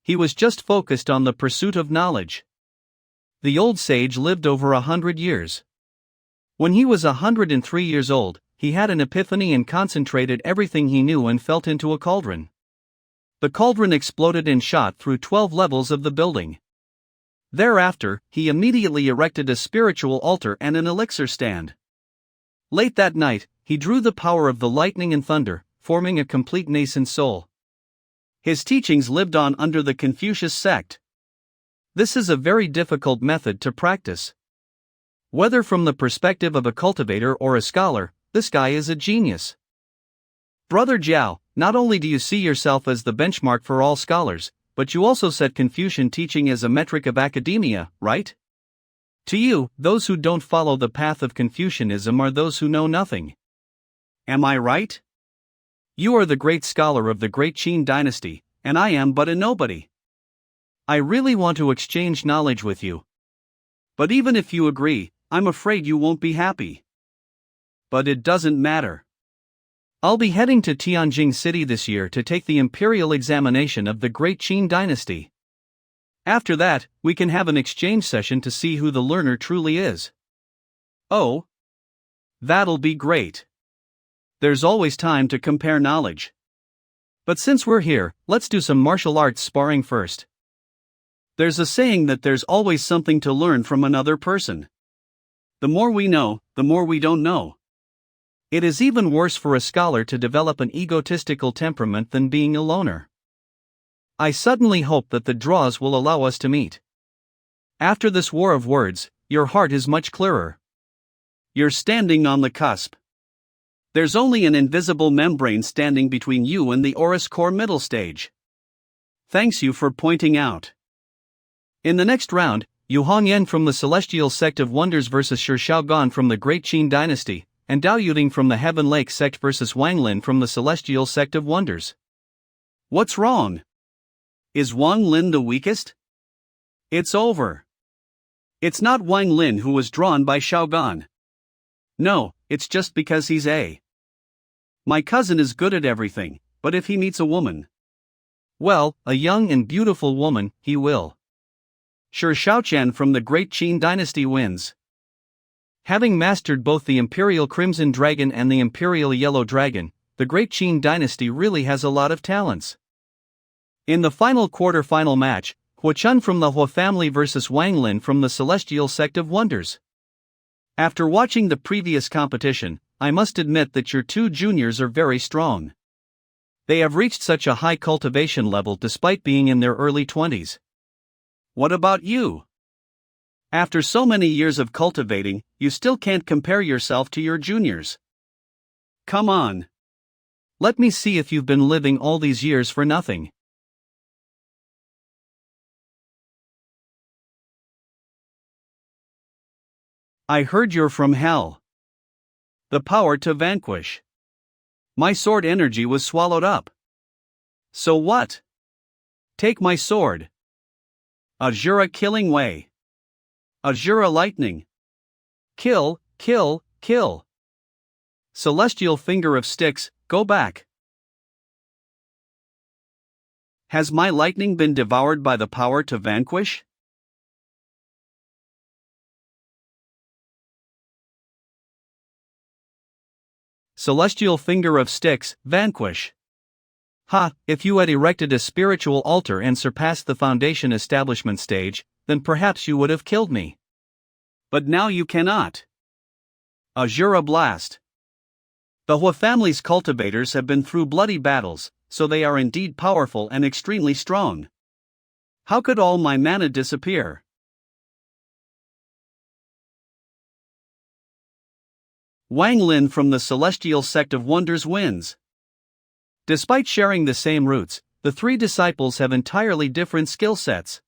He was just focused on the pursuit of knowledge. The old sage lived over 100 years. When he was 103 years old, he had an epiphany and concentrated everything he knew and felt into a cauldron. The cauldron exploded and shot through 12 levels of the building. Thereafter, he immediately erected a spiritual altar and an elixir stand. Late that night, he drew the power of the lightning and thunder, forming a complete nascent soul. His teachings lived on under the Confucius sect. This is a very difficult method to practice. Whether from the perspective of a cultivator or a scholar, this guy is a genius. Brother Jiao, not only do you see yourself as the benchmark for all scholars, but you also set Confucian teaching as a metric of academia, right? To you, those who don't follow the path of Confucianism are those who know nothing. Am I right? You are the great scholar of the great Qin dynasty, and I am but a nobody. I really want to exchange knowledge with you. But even if you agree, I'm afraid you won't be happy. But it doesn't matter. I'll be heading to Tianjin City this year to take the imperial examination of the great Qin dynasty. After that, we can have an exchange session to see who the learner truly is. Oh? That'll be great. There's always time to compare knowledge. But since we're here, let's do some martial arts sparring first. There's a saying that there's always something to learn from another person. The more we know, the more we don't know. It is even worse for a scholar to develop an egotistical temperament than being a loner. I suddenly hope that the draws will allow us to meet. After this war of words, your heart is much clearer. You're standing on the cusp. There's only an invisible membrane standing between you and the Aurus core middle stage. Thanks you for pointing out. In the next round, Yu Hongyan from the Celestial Sect of Wonders vs. Shi Shaogan from the Great Qin Dynasty, and Dao Yuding from the Heaven Lake Sect vs. Wang Lin from the Celestial Sect of Wonders. What's wrong? Is Wang Lin the weakest? It's over. It's not Wang Lin who was drawn by Shaogan. No, it's just because he's a. My cousin is good at everything, but if he meets a woman, well, a young and beautiful woman, he will. Shi Shaoqian from the Great Qin Dynasty wins. Having mastered both the Imperial Crimson Dragon and the Imperial Yellow Dragon, the Great Qin Dynasty really has a lot of talents. In the final quarter-final match, Hua Chun from the Hua family vs. Wang Lin from the Celestial Sect of Wonders. After watching the previous competition, I must admit that your two juniors are very strong. They have reached such a high cultivation level despite being in their early 20s. What about you? After so many years of cultivating, you still can't compare yourself to your juniors. Come on. Let me see if you've been living all these years for nothing. I heard you're from hell. The power to vanquish. My sword energy was swallowed up. So what? Take my sword. Azura killing way. Azura lightning. Kill, kill, kill. Celestial finger of sticks, go back. Has my lightning been devoured by the power to vanquish? Celestial finger of sticks, vanquish. Ha, if you had erected a spiritual altar and surpassed the foundation establishment stage, then perhaps you would have killed me. But now you cannot. Azura blast. The Hua family's cultivators have been through bloody battles, so they are indeed powerful and extremely strong. How could all my mana disappear? Wang Lin from the Celestial Sect of Wonders wins. Despite sharing the same roots, the three disciples have entirely different skill sets.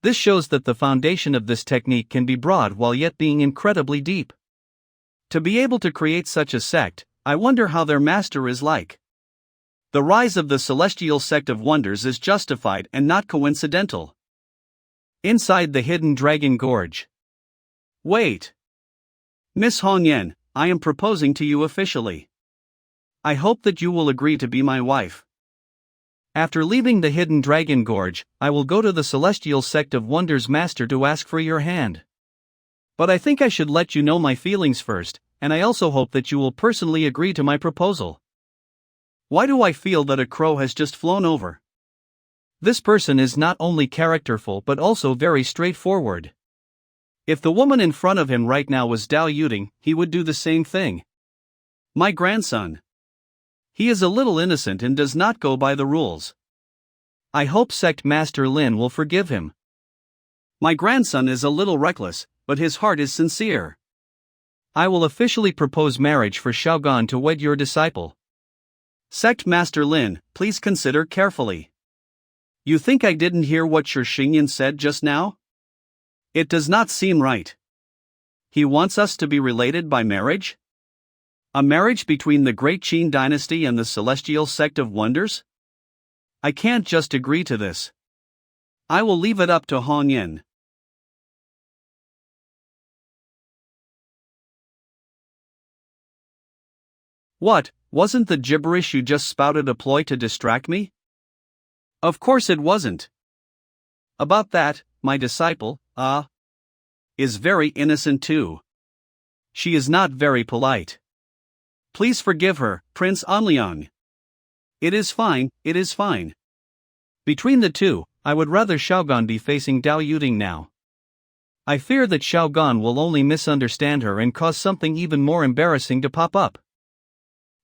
This shows that the foundation of this technique can be broad while yet being incredibly deep. To be able to create such a sect, I wonder how their master is like. The rise of the Celestial Sect of Wonders is justified and not coincidental. Inside the hidden Dragon Gorge. Wait. Miss Hongyan, I am proposing to you officially. I hope that you will agree to be my wife. After leaving the hidden dragon gorge, I will go to the celestial sect of Wonders Master to ask for your hand. But I think I should let you know my feelings first, and I also hope that you will personally agree to my proposal. Why do I feel that a crow has just flown over? This person is not only characterful but also very straightforward. If the woman in front of him right now was Dao Yuding, he would do the same thing. My grandson. He is a little innocent and does not go by the rules. I hope Sect Master Lin will forgive him. My grandson is a little reckless, but his heart is sincere. I will officially propose marriage for Xiaogan to wed your disciple. Sect Master Lin, please consider carefully. You think I didn't hear what Shi Xingyan said just now? It does not seem right. He wants us to be related by marriage? A marriage between the Great Qin dynasty and the Celestial Sect of Wonders? I can't just agree to this. I will leave it up to Hong Yin. What, wasn't the gibberish you just spouted a ploy to distract me? Of course it wasn't. About that, my disciple, is very innocent too. She is not very polite. Please forgive her, Prince Anliang. It is fine, it is fine. Between the two, I would rather Xiaogan be facing Dao Yuding now. I fear that Xiaogan will only misunderstand her and cause something even more embarrassing to pop up.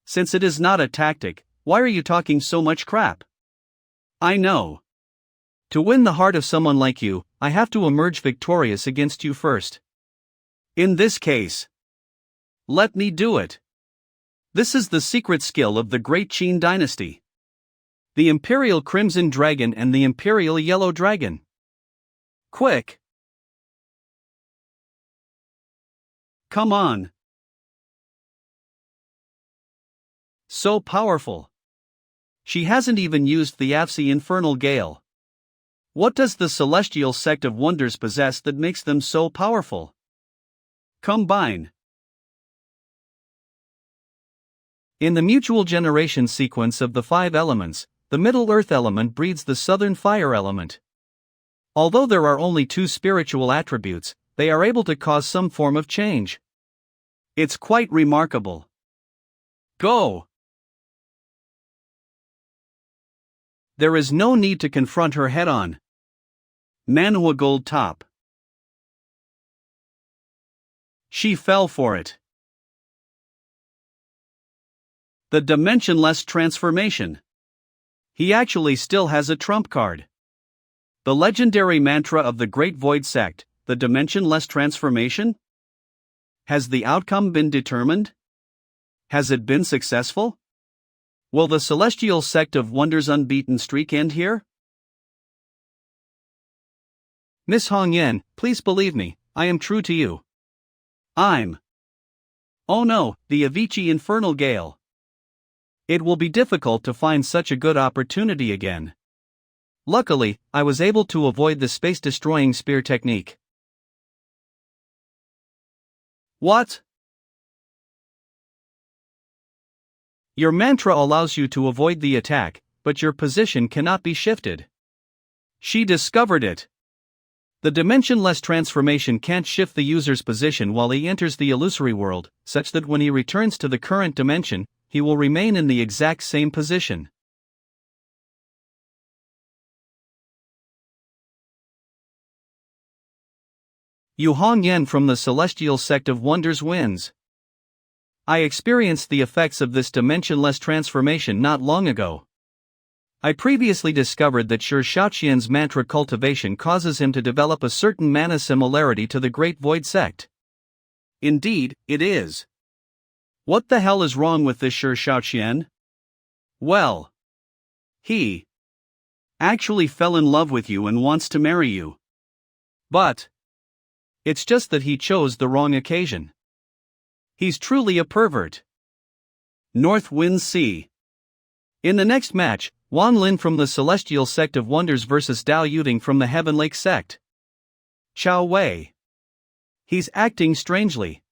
Since it is not a tactic, why are you talking so much crap? I know. To win the heart of someone like you, I have to emerge victorious against you first. In this case, let me do it. This is the secret skill of the Great Qin dynasty. The Imperial Crimson Dragon and the Imperial Yellow Dragon. Quick! Come on! So powerful. She hasn't even used the Avsi Infernal Gale. What does the Celestial Sect of Wonders possess that makes them so powerful? Combine. In the mutual generation sequence of the 5 elements, the Middle Earth element breeds the Southern Fire element. Although there are only 2 spiritual attributes, they are able to cause some form of change. It's quite remarkable. Go! There is no need to confront her head-on. Manhwa Gold Top. She fell for it. The dimensionless transformation. He actually still has a trump card. The legendary mantra of the Great Void Sect, the dimensionless transformation? Has the outcome been determined? Has it been successful? Will the Celestial Sect of Wonders' unbeaten streak end here? Miss Hong Yen, please believe me, I am true to you. Oh no, the Avicii Infernal Gale. It will be difficult to find such a good opportunity again. Luckily, I was able to avoid the space-destroying spear technique. What? Your mantra allows you to avoid the attack, but your position cannot be shifted. She discovered it. The dimensionless transformation can't shift the user's position while he enters the illusory world, such that when he returns to the current dimension, he will remain in the exact same position. Yu Hong Yen from the Celestial Sect of Wonders wins. I experienced the effects of this dimensionless transformation not long ago. I previously discovered that Shi Shaoqian's mantra cultivation causes him to develop a certain mana similarity to the Great Void Sect. Indeed, it is. What the hell is wrong with this Shi Shaoqian? Well, he actually fell in love with you and wants to marry you. But it's just that he chose the wrong occasion. He's truly a pervert. North Wind Sea. In the next match, Wan Lin from the Celestial Sect of Wonders vs Dao Yuding from the Heaven Lake Sect. Chao Wei. He's acting strangely.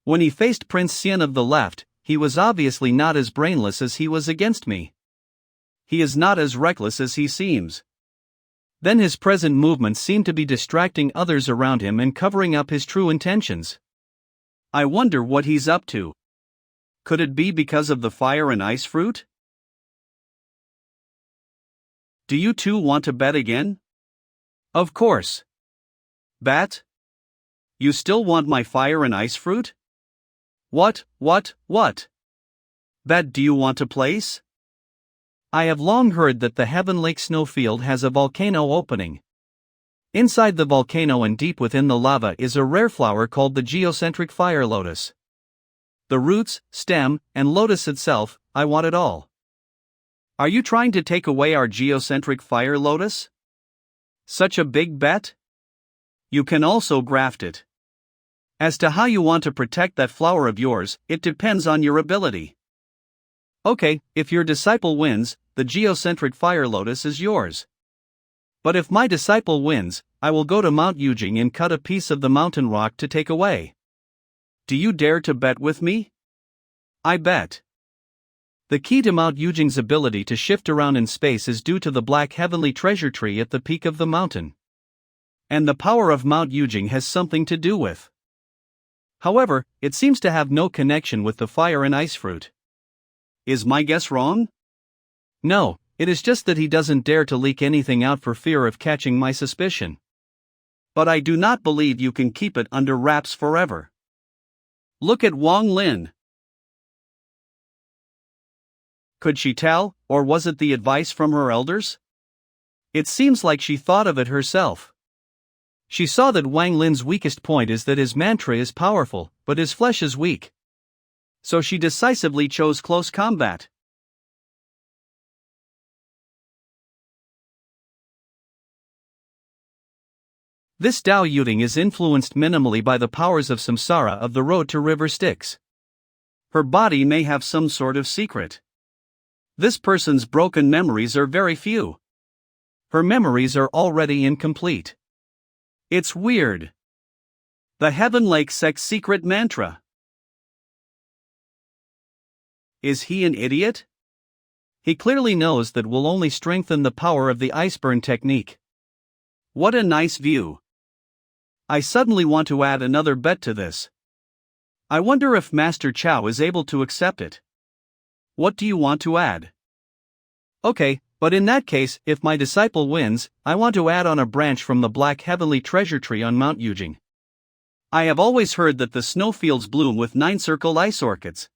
When he faced Prince Xian of the left, he was obviously not as brainless as he was against me. He is not as reckless as he seems. Then his present movements seem to be distracting others around him and covering up his true intentions. I wonder what he's up to. Could it be because of the fire and ice fruit? Do you two want to bet again? Of course. Bet? You still want my fire and ice fruit? What? Bet, do you want to place? I have long heard that the Heaven Lake snowfield has a volcano opening. Inside the volcano and deep within the lava is a rare flower called the geocentric fire lotus. The roots, stem, and lotus itself, I want it all. Are you trying to take away our geocentric fire lotus? Such a big bet? You can also graft it. As to how you want to protect that flower of yours, it depends on your ability. Okay, if your disciple wins, the geocentric fire lotus is yours. But if my disciple wins, I will go to Mount Yujing and cut a piece of the mountain rock to take away. Do you dare to bet with me? I bet. The key to Mount Yujing's ability to shift around in space is due to the black heavenly treasure tree at the peak of the mountain. And the power of Mount Yujing has something to do with. However, it seems to have no connection with the fire and ice fruit. Is my guess wrong? No, it is just that he doesn't dare to leak anything out for fear of catching my suspicion. But I do not believe you can keep it under wraps forever. Look at Wang Lin. Could she tell, or was it the advice from her elders? It seems like she thought of it herself. She saw that Wang Lin's weakest point is that his mantra is powerful, but his flesh is weak. So she decisively chose close combat. This Dao Yuding is influenced minimally by the powers of samsara of the road to river Styx. Her body may have some sort of secret. This person's broken memories are very few. Her memories are already incomplete. It's weird. The Heaven Lake sect's secret mantra. Is he an idiot? He clearly knows that will only strengthen the power of the iceburn technique. What a nice view. I suddenly want to add another bet to this. I wonder if Master Chow is able to accept it. What do you want to add? Okay, but in that case, if my disciple wins, I want to add on a branch from the black heavenly treasure tree on Mount Yujing. I have always heard that the snowfields bloom with 9-circle ice orchids.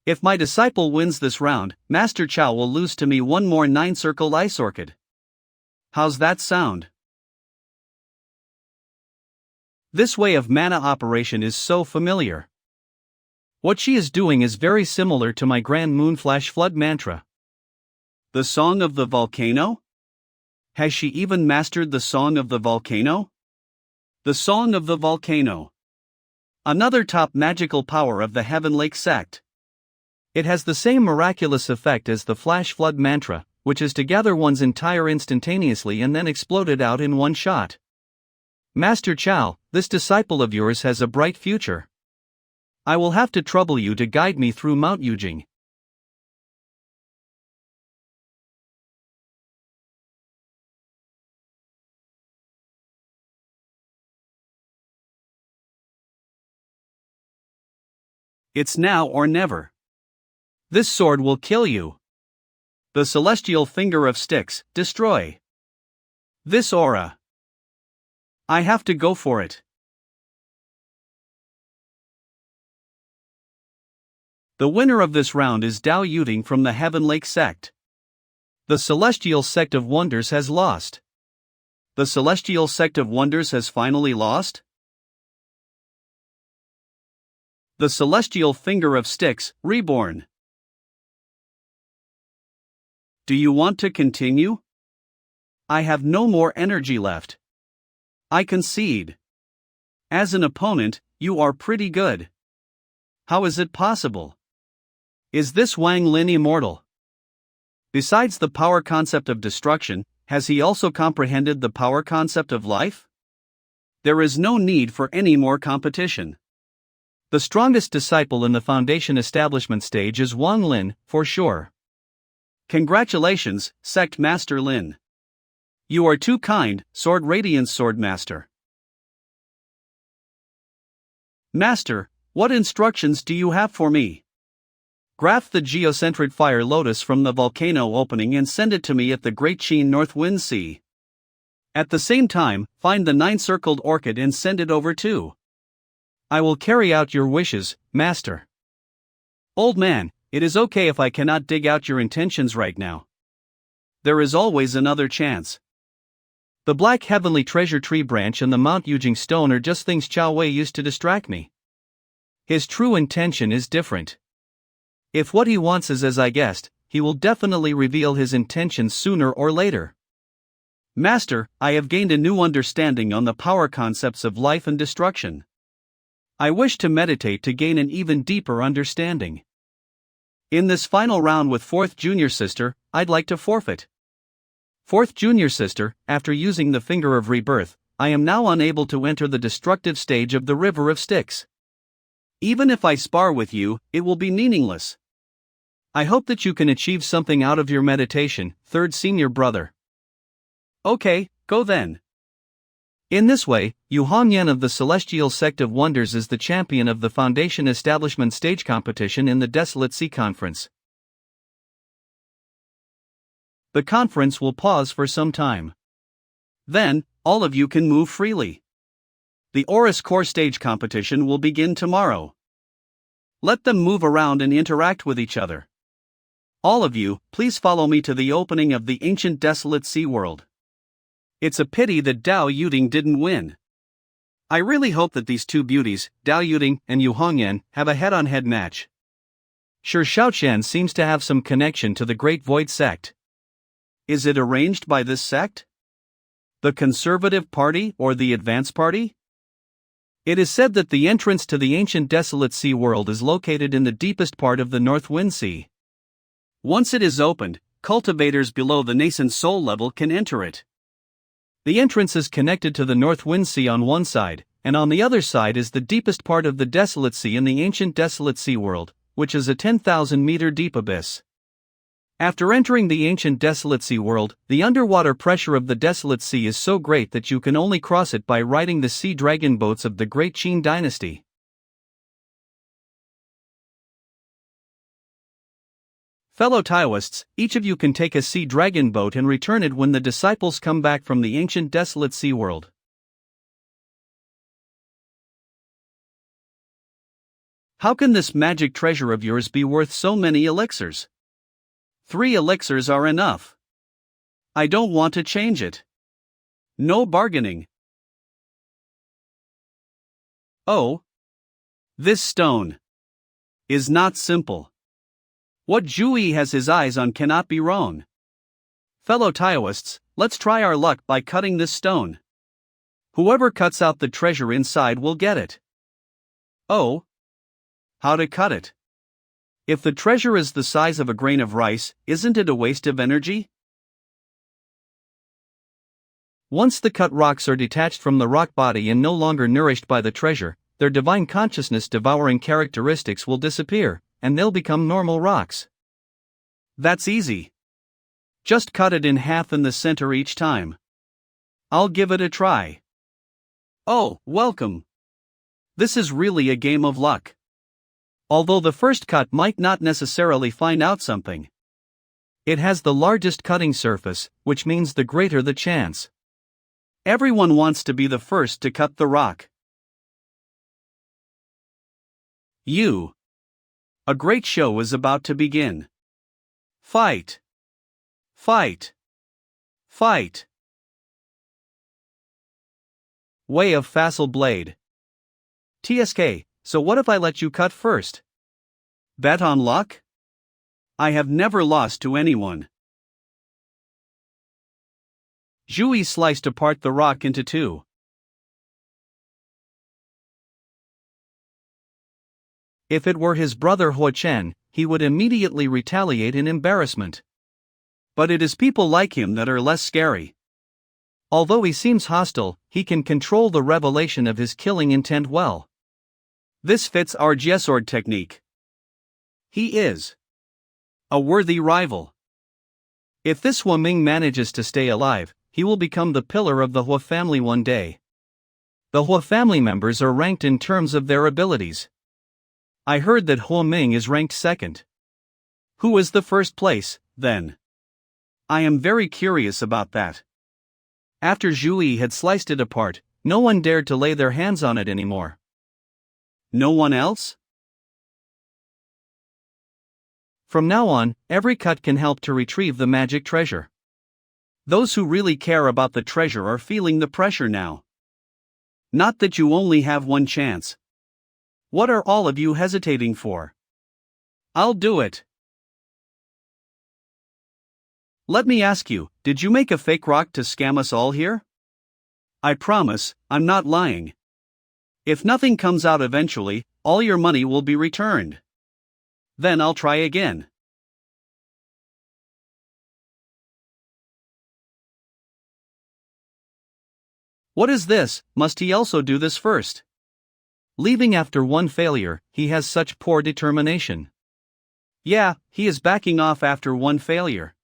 If my disciple wins this round, Master Chow will lose to me one more 9-circle ice orchid. How's that sound? This way of mana operation is so familiar. What she is doing is very similar to my Grand Moonflash Flood mantra. The Song of the Volcano? Has she even mastered the Song of the Volcano? The Song of the Volcano. Another top magical power of the Heaven Lake sect. It has the same miraculous effect as the Flash Flood mantra, which is to gather one's entire instantaneously and then explode it out in one shot. Master Chow, this disciple of yours has a bright future. I will have to trouble you to guide me through Mount Yujing. It's now or never. This sword will kill you. The celestial finger of Styx, destroy. This aura. I have to go for it. The winner of this round is Dao Yuding from the Heaven Lake sect. The Celestial Sect of Wonders has lost. The Celestial Sect of Wonders has finally lost? The Celestial Finger of Styx, reborn. Do you want to continue? I have no more energy left. I concede. As an opponent, you are pretty good. How is it possible? Is this Wang Lin immortal? Besides the power concept of destruction, has he also comprehended the power concept of life? There is no need for any more competition. The strongest disciple in the foundation establishment stage is Wang Lin, for sure. Congratulations, Sect Master Lin. You are too kind, Sword Radiance Sword Master. Master, what instructions do you have for me? Graph the geocentric fire lotus from the volcano opening and send it to me at the Great Qin North Wind Sea. At the same time, find the 9-circled orchid and send it over too. I will carry out your wishes, Master. Old man, it is okay if I cannot dig out your intentions right now. There is always another chance. The Black Heavenly Treasure Tree branch and the Mount Yujing stone are just things Chao Wei used to distract me. His true intention is different. If what he wants is as I guessed, he will definitely reveal his intentions sooner or later. Master, I have gained a new understanding on the power concepts of life and destruction. I wish to meditate to gain an even deeper understanding. In this final round with 4th Junior Sister, I'd like to forfeit. 4th Junior Sister, after using the Finger of Rebirth, I am now unable to enter the destructive stage of the River of Styx. Even if I spar with you, it will be meaningless. I hope that you can achieve something out of your meditation, 3rd Senior Brother. Okay, go then. In this way, Yu Hongyan of the Celestial Sect of Wonders is the champion of the Foundation Establishment Stage Competition in the Desolate Sea Conference. The conference will pause for some time. Then, all of you can move freely. The Oris Core Stage Competition will begin tomorrow. Let them move around and interact with each other. All of you, please follow me to the opening of the ancient desolate sea world. It's a pity that Dao Yuding didn't win. I really hope that these two beauties, Dao Yuding and Yu Hongyan, have a head-on-head match. Sure, Shaoqian seems to have some connection to the Great Void Sect. Is it arranged by this sect? The Conservative Party or the Advance Party? It is said that the entrance to the ancient desolate sea world is located in the deepest part of the North Wind Sea. Once it is opened, cultivators below the nascent soul level can enter it. The entrance is connected to the North Wind Sea on one side, and on the other side is the deepest part of the desolate sea in the ancient desolate sea world, which is a 10,000-meter deep abyss. After entering the ancient desolate sea world, the underwater pressure of the desolate sea is so great that you can only cross it by riding the sea dragon boats of the Great Qin dynasty. Fellow Taoists, each of you can take a sea dragon boat and return it when the disciples come back from the ancient desolate sea world. How can this magic treasure of yours be worth so many elixirs? 3 elixirs are enough. I don't want to change it. No bargaining. Oh. This stone is not simple. What Zhui has his eyes on cannot be wrong. Fellow Taoists, let's try our luck by cutting this stone. Whoever cuts out the treasure inside will get it. Oh. How to cut it? If the treasure is the size of a grain of rice, isn't it a waste of energy? Once the cut rocks are detached from the rock body and no longer nourished by the treasure, their divine consciousness devouring characteristics will disappear, and they'll become normal rocks. That's easy. Just cut it in half in the center each time. I'll give it a try. Oh, welcome. This is really a game of luck. Although the first cut might not necessarily find out something. It has the largest cutting surface, which means the greater the chance. Everyone wants to be the first to cut the rock. A great show is about to begin. Fight. Fight. Fight. Way of Facile Blade. TSK, so what if I let you cut first? Bet on luck? I have never lost to anyone. Zhui sliced apart the rock into 2. If it were his brother Huo Chen, he would immediately retaliate in embarrassment. But it is people like him that are less scary. Although he seems hostile, he can control the revelation of his killing intent well. This fits our Jesord technique. He is a worthy rival. If this Hua Ming manages to stay alive, he will become the pillar of the Hua family one day. The Hua family members are ranked in terms of their abilities. I heard that Hua Ming is ranked second. Who is the first place, then? I am very curious about that. After Zhu Yi had sliced it apart, no one dared to lay their hands on it anymore. No one else? From now on, every cut can help to retrieve the magic treasure. Those who really care about the treasure are feeling the pressure now. Not that you only have one chance. What are all of you hesitating for? I'll do it. Let me ask you, did you make a fake rock to scam us all here? I promise, I'm not lying. If nothing comes out eventually, all your money will be returned. Then I'll try again. What is this? Must he also do this first? Leaving after one failure, he has such poor determination. Yeah, he is backing off after one failure.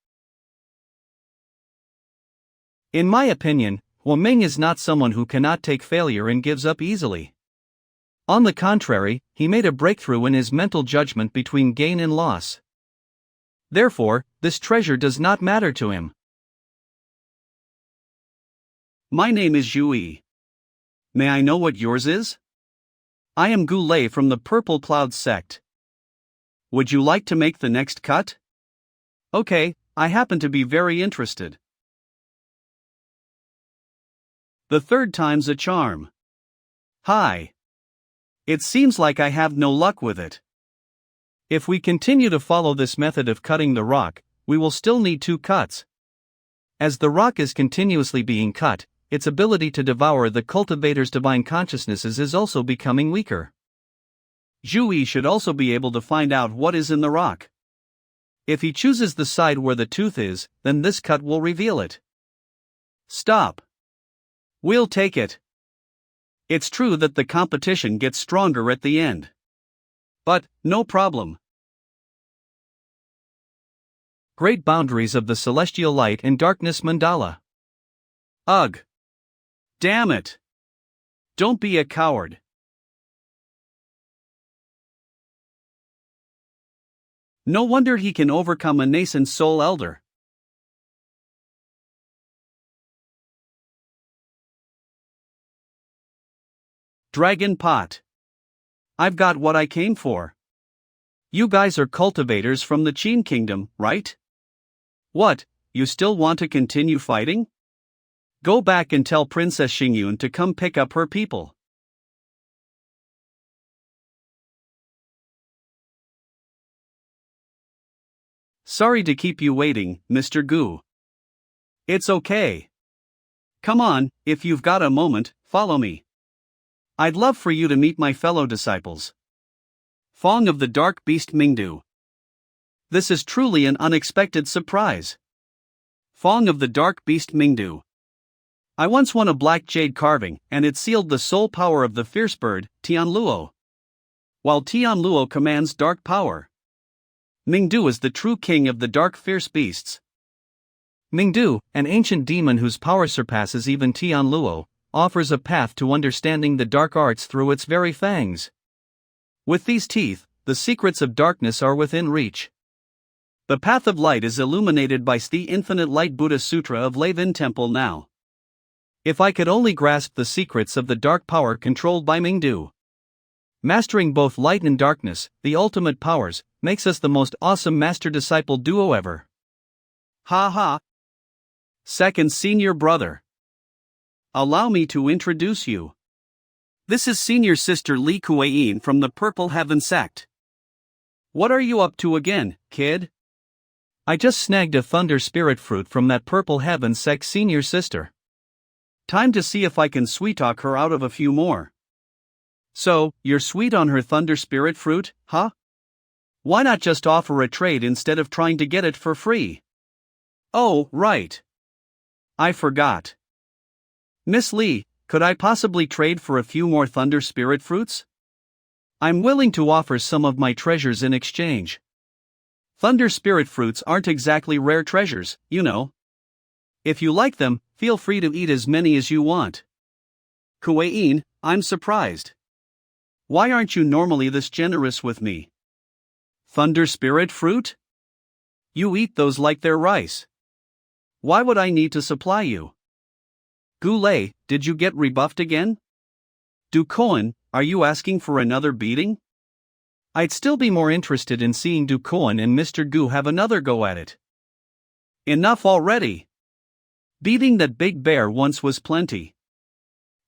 In my opinion, Hua Ming is not someone who cannot take failure and gives up easily. On the contrary, he made a breakthrough in his mental judgment between gain and loss. Therefore, this treasure does not matter to him. My name is Zhu Yi. May I know what yours is? I am Gu Lei from the Purple Cloud sect. Would you like to make the next cut? Okay, I happen to be very interested. The third time's a charm. Hi. It seems like I have no luck with it. If we continue to follow this method of cutting the rock, we will still need 2 cuts. As the rock is continuously being cut, its ability to devour the cultivator's divine consciousnesses is also becoming weaker. Zhu Yi should also be able to find out what is in the rock. If he chooses the side where the tooth is, then this cut will reveal it. Stop. We'll take it. It's true that the competition gets stronger at the end. But, no problem. Great boundaries of the celestial light and darkness mandala. Ugh. Damn it. Don't be a coward. No wonder he can overcome a nascent soul elder. Dragon Pot. I've got what I came for. You guys are cultivators from the Qin Kingdom, right? What, you still want to continue fighting? Go back and tell Princess Xingyun to come pick up her people. Sorry to keep you waiting, Mr. Gu. It's okay. Come on, if you've got a moment, follow me. I'd love for you to meet my fellow disciples. Fong of the Dark Beast Mingdu. This is truly an unexpected surprise. Fong of the Dark Beast Mingdu. I once won a black jade carving, and it sealed the soul power of the fierce bird, Tianluo. While Tianluo commands dark power, Mingdu is the true king of the dark fierce beasts. Mingdu, an ancient demon whose power surpasses even Tianluo, offers a path to understanding the dark arts through its very fangs. With these teeth, the secrets of darkness are within reach. The path of light is illuminated by the Infinite Light Buddha Sutra of Levin Temple now. If I could only grasp the secrets of the dark power controlled by Mingdu. Mastering both light and darkness, the ultimate powers, makes us the most awesome master-disciple duo ever. Ha ha. Second senior brother. Allow me to introduce you. This is senior sister Li Kuei-yin from the Purple Heaven sect. What are you up to again, kid? I just snagged a thunder spirit fruit from that Purple Heaven sect senior sister. Time to see if I can sweet-talk her out of a few more. So, you're sweet on her thunder spirit fruit, huh? Why not just offer a trade instead of trying to get it for free? Oh, right. I forgot. Miss Li, could I possibly trade for a few more thunder spirit fruits? I'm willing to offer some of my treasures in exchange. Thunder spirit fruits aren't exactly rare treasures, you know. If you like them, feel free to eat as many as you want. Kuei-in, I'm surprised. Why aren't you normally this generous with me? Thunder spirit fruit? You eat those like they're rice. Why would I need to supply you? Goulet, did you get rebuffed again? Dukoin, are you asking for another beating? I'd still be more interested in seeing Dukoin and Mr. Gu have another go at it. Enough already. Beating that big bear once was plenty.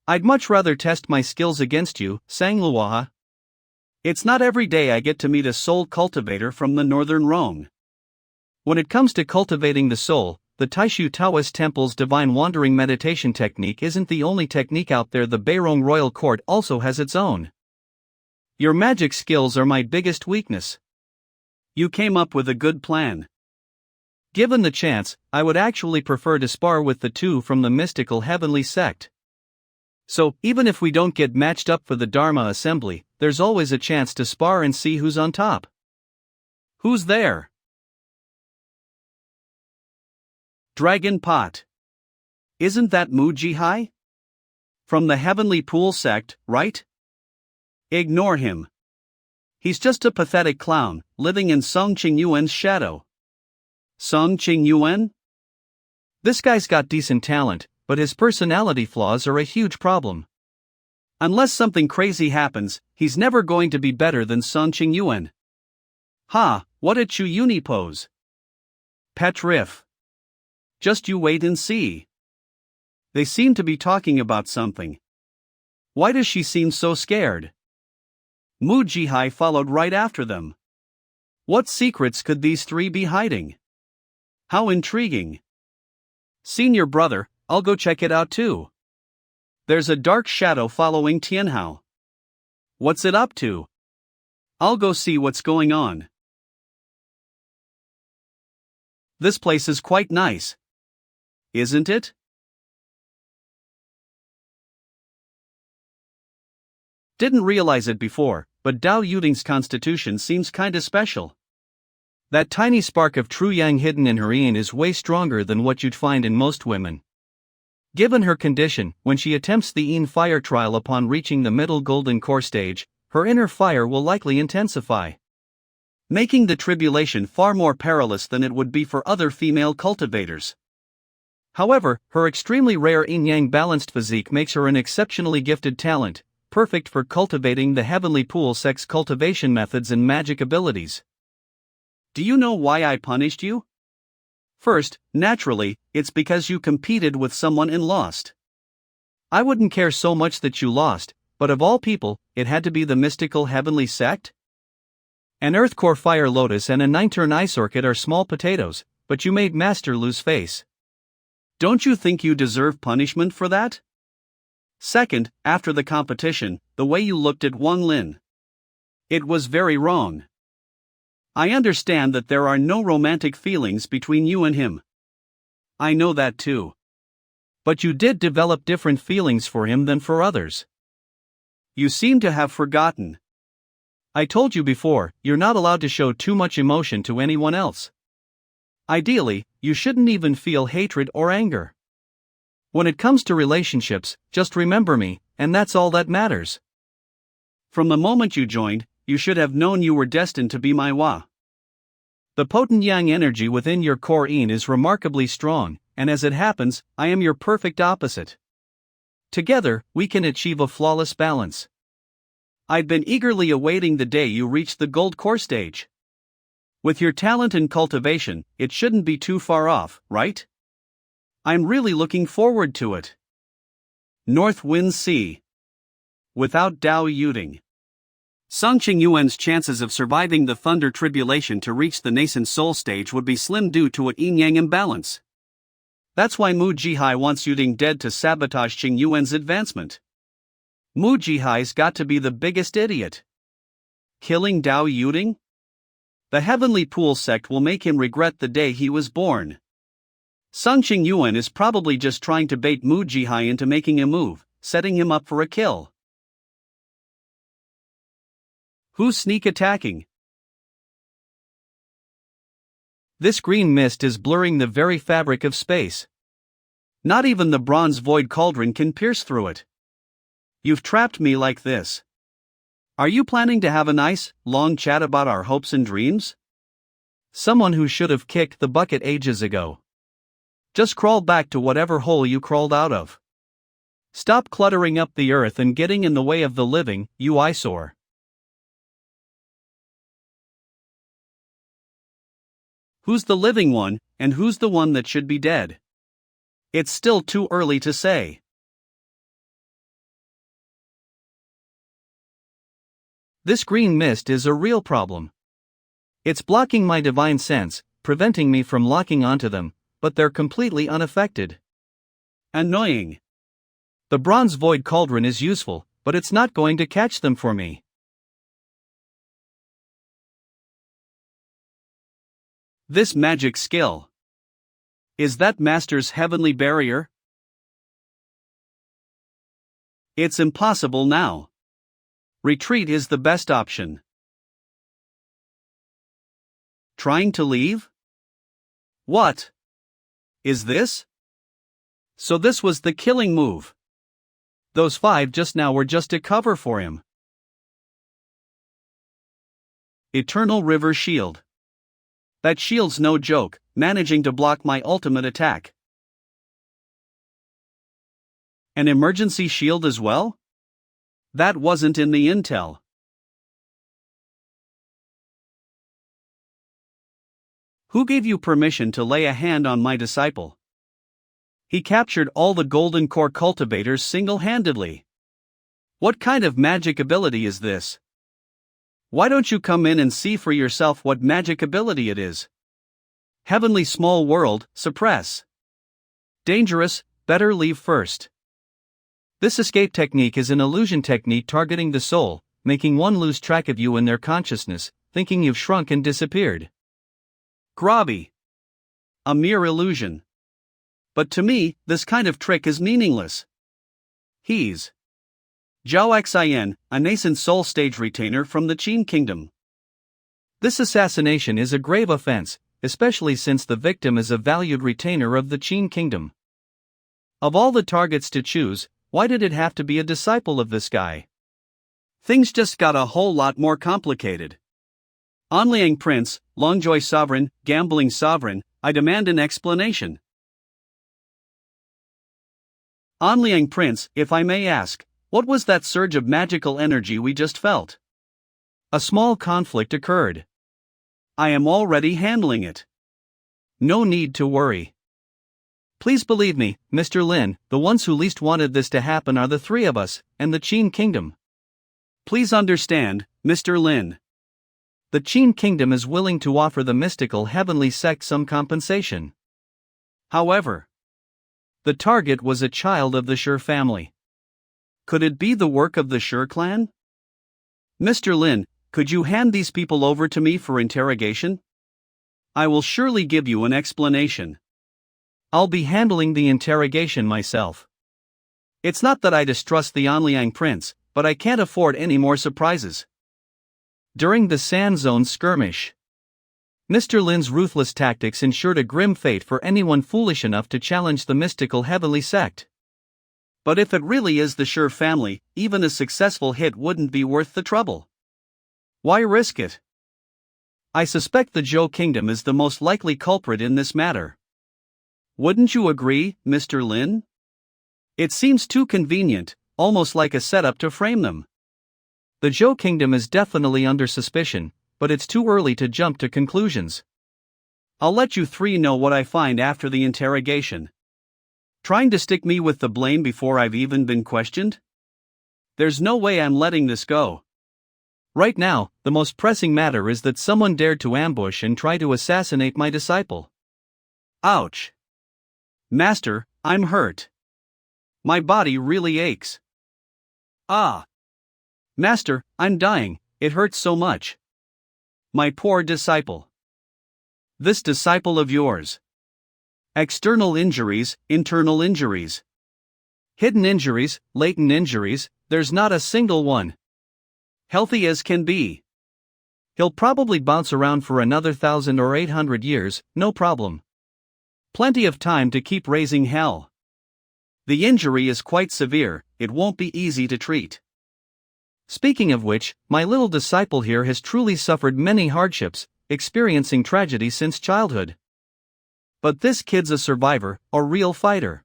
I'd much rather test my skills against you, Sangluaha. It's not every day I get to meet a soul cultivator from the northern Rome. When it comes to cultivating the soul, the Taishu Taoist Temple's divine wandering meditation technique isn't the only technique out there. The Beirong Royal Court also has its own. Your magic skills are my biggest weakness. You came up with a good plan. Given the chance, I would actually prefer to spar with the two from the mystical heavenly sect. So, even if we don't get matched up for the Dharma assembly, there's always a chance to spar and see who's on top. Who's there? Dragon Pot. Isn't that Mu Jihai? From the Heavenly Pool sect, right? Ignore him. He's just a pathetic clown, living in Song Qingyuan's shadow. Song Qingyuan? This guy's got decent talent, but his personality flaws are a huge problem. Unless something crazy happens, he's never going to be better than Song Qingyuan. Ha, what a Chuyuni pose. Pet riff. Just you wait and see. They seem to be talking about something. Why does she seem so scared? Mu Jihai followed right after them. What secrets could these three be hiding? How intriguing. Senior brother, I'll go check it out too. There's a dark shadow following Tianhao. What's it up to? I'll go see what's going on. This place is quite nice. Isn't it? Didn't realize it before, but Dao Yuding's constitution seems kinda special. That tiny spark of true yang hidden in her yin is way stronger than what you'd find in most women. Given her condition, when she attempts the yin fire trial upon reaching the middle golden core stage, her inner fire will likely intensify, making the tribulation far more perilous than it would be for other female cultivators. However, her extremely rare yin-yang balanced physique makes her an exceptionally gifted talent, perfect for cultivating the heavenly pool sex cultivation methods and magic abilities. Do you know why I punished you? First, naturally, it's because you competed with someone and lost. I wouldn't care so much that you lost, but of all people, it had to be the mystical heavenly sect? An Earth Core Fire Lotus and a 9-turn Ice Orchid are small potatoes, but you made Master lose face. Don't you think you deserve punishment for that? Second, after the competition, the way you looked at Wang Lin. It was very wrong. I understand that there are no romantic feelings between you and him. I know that too. But you did develop different feelings for him than for others. You seem to have forgotten. I told you before, you're not allowed to show too much emotion to anyone else. Ideally, you shouldn't even feel hatred or anger. When it comes to relationships, just remember me, and that's all that matters. From the moment you joined, you should have known you were destined to be my Wa. The potent yang energy within your core yin is remarkably strong, and as it happens, I am your perfect opposite. Together, we can achieve a flawless balance. I'd been eagerly awaiting the day you reached the gold core stage. With your talent and cultivation, it shouldn't be too far off, right? I'm really looking forward to it. North Wind Sea. Without Dao Yuding, Song Qingyuan's chances of surviving the thunder tribulation to reach the nascent soul stage would be slim due to a yin-yang imbalance. That's why Mu Jihai wants Yuding dead to sabotage Qingyuan's advancement. Mu Jihai's got to be the biggest idiot. Killing Dao Yuding? The Heavenly Pool sect will make him regret the day he was born. Song Qingyuan is probably just trying to bait Mu Jihai into making a move, setting him up for a kill. Who's sneak attacking? This green mist is blurring the very fabric of space. Not even the bronze void cauldron can pierce through it. You've trapped me like this. Are you planning to have a nice, long chat about our hopes and dreams? Someone who should have kicked the bucket ages ago. Just crawl back to whatever hole you crawled out of. Stop cluttering up the earth and getting in the way of the living, you eyesore. Who's the living one, and who's the one that should be dead? It's still too early to say. This green mist is a real problem. It's blocking my divine sense, preventing me from locking onto them, but they're completely unaffected. Annoying. The bronze void cauldron is useful, but it's not going to catch them for me. This magic skill. Is that Master's heavenly barrier? It's impossible now. Retreat is the best option. Trying to leave? What is this? So this was the killing move. Those 5 just now were just a cover for him. Eternal River Shield. That shield's no joke, managing to block my ultimate attack. An emergency shield as well? That wasn't in the intel. Who gave you permission to lay a hand on my disciple? He captured all the golden core cultivators single-handedly. What kind of magic ability is this? Why don't you come in and see for yourself what magic ability it is? Heavenly small world, suppress. Dangerous, better leave first. This escape technique is an illusion technique targeting the soul, making one lose track of you in their consciousness, thinking you've shrunk and disappeared. Grobby. A mere illusion. But to me, this kind of trick is meaningless. He's Zhao Xian, a nascent soul stage retainer from the Qin Kingdom. This assassination is a grave offense, especially since the victim is a valued retainer of the Qin Kingdom. Of all the targets to choose, why did it have to be a disciple of this guy? Things just got a whole lot more complicated. Anliang Prince, Longjoy Sovereign, Gambling Sovereign, I demand an explanation. Anliang Prince, if I may ask, what was that surge of magical energy we just felt? A small conflict occurred. I am already handling it. No need to worry. Please believe me, Mr. Lin, the ones who least wanted this to happen are the 3 of us, and the Qin Kingdom. Please understand, Mr. Lin. The Qin Kingdom is willing to offer the mystical heavenly sect some compensation. However, the target was a child of the Shi family. Could it be the work of the Shi clan? Mr. Lin, could you hand these people over to me for interrogation? I will surely give you an explanation. I'll be handling the interrogation myself. It's not that I distrust the Anliang Prince, but I can't afford any more surprises. During the Sand Zone skirmish, Mr. Lin's ruthless tactics ensured a grim fate for anyone foolish enough to challenge the mystical heavenly sect. But if it really is the Shi family, even a successful hit wouldn't be worth the trouble. Why risk it? I suspect the Zhou Kingdom is the most likely culprit in this matter. Wouldn't you agree, Mr. Lin? It seems too convenient, almost like a setup to frame them. The Zhou Kingdom is definitely under suspicion, but it's too early to jump to conclusions. I'll let you 3 know what I find after the interrogation. Trying to stick me with the blame before I've even been questioned? There's no way I'm letting this go. Right now, the most pressing matter is that someone dared to ambush and try to assassinate my disciple. Ouch. Master, I'm hurt. My body really aches. Ah. Master, I'm dying, it hurts so much. My poor disciple. This disciple of yours. External injuries, internal injuries. Hidden injuries, latent injuries, there's not a single one. Healthy as can be. He'll probably bounce around for another 1,000 or 800 years, no problem. Plenty of time to keep raising hell. The injury is quite severe, it won't be easy to treat. Speaking of which, my little disciple here has truly suffered many hardships, experiencing tragedy since childhood. But this kid's a survivor, a real fighter.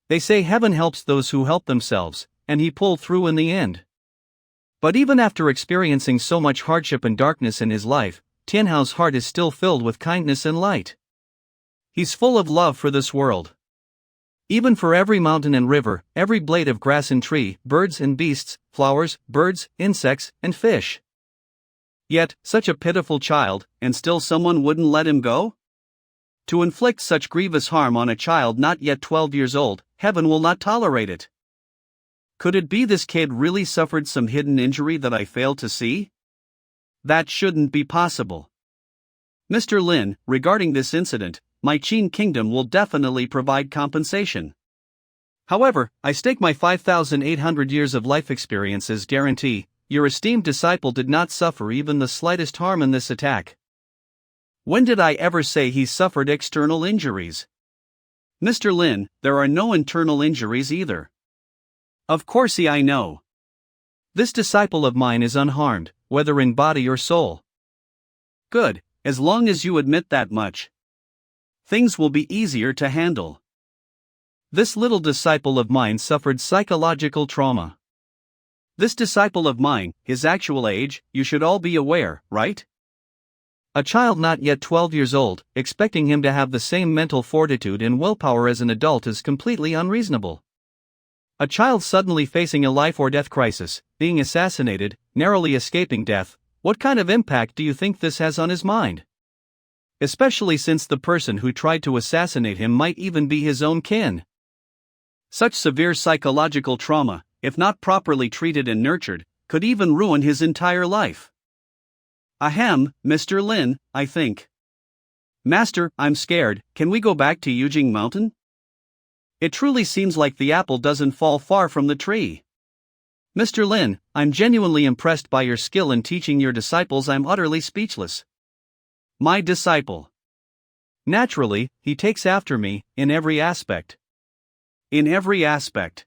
They say heaven helps those who help themselves, and he pulled through in the end. But even after experiencing so much hardship and darkness in his life, Tianhao's heart is still filled with kindness and light. He's full of love for this world. Even for every mountain and river, every blade of grass and tree, birds and beasts, flowers, birds, insects, and fish. Yet, such a pitiful child, and still someone wouldn't let him go? To inflict such grievous harm on a child not yet 12 years old, heaven will not tolerate it. Could it be this kid really suffered some hidden injury that I failed to see? That shouldn't be possible. Mr. Lin, regarding this incident, my Qin kingdom will definitely provide compensation. However, I stake my 5,800 years of life experience as guarantee, your esteemed disciple did not suffer even the slightest harm in this attack. When did I ever say he suffered external injuries? Mr. Lin, there are no internal injuries either. Of course I know. This disciple of mine is unharmed, whether in body or soul. Good, as long as you admit that much. Things will be easier to handle. This little disciple of mine suffered psychological trauma. This disciple of mine, his actual age, you should all be aware, right? A child not yet 12 years old, expecting him to have the same mental fortitude and willpower as an adult is completely unreasonable. A child suddenly facing a life or death crisis, being assassinated, narrowly escaping death, what kind of impact do you think this has on his mind? Especially since the person who tried to assassinate him might even be his own kin. Such severe psychological trauma, if not properly treated and nurtured, could even ruin his entire life. Ahem, Mr. Lin, I think. Master, I'm scared, can we go back to Yujing Mountain? It truly seems like the apple doesn't fall far from the tree. Mr. Lin, I'm genuinely impressed by your skill in teaching your disciples. I'm utterly speechless. My disciple. Naturally, he takes after me, in every aspect. In every aspect.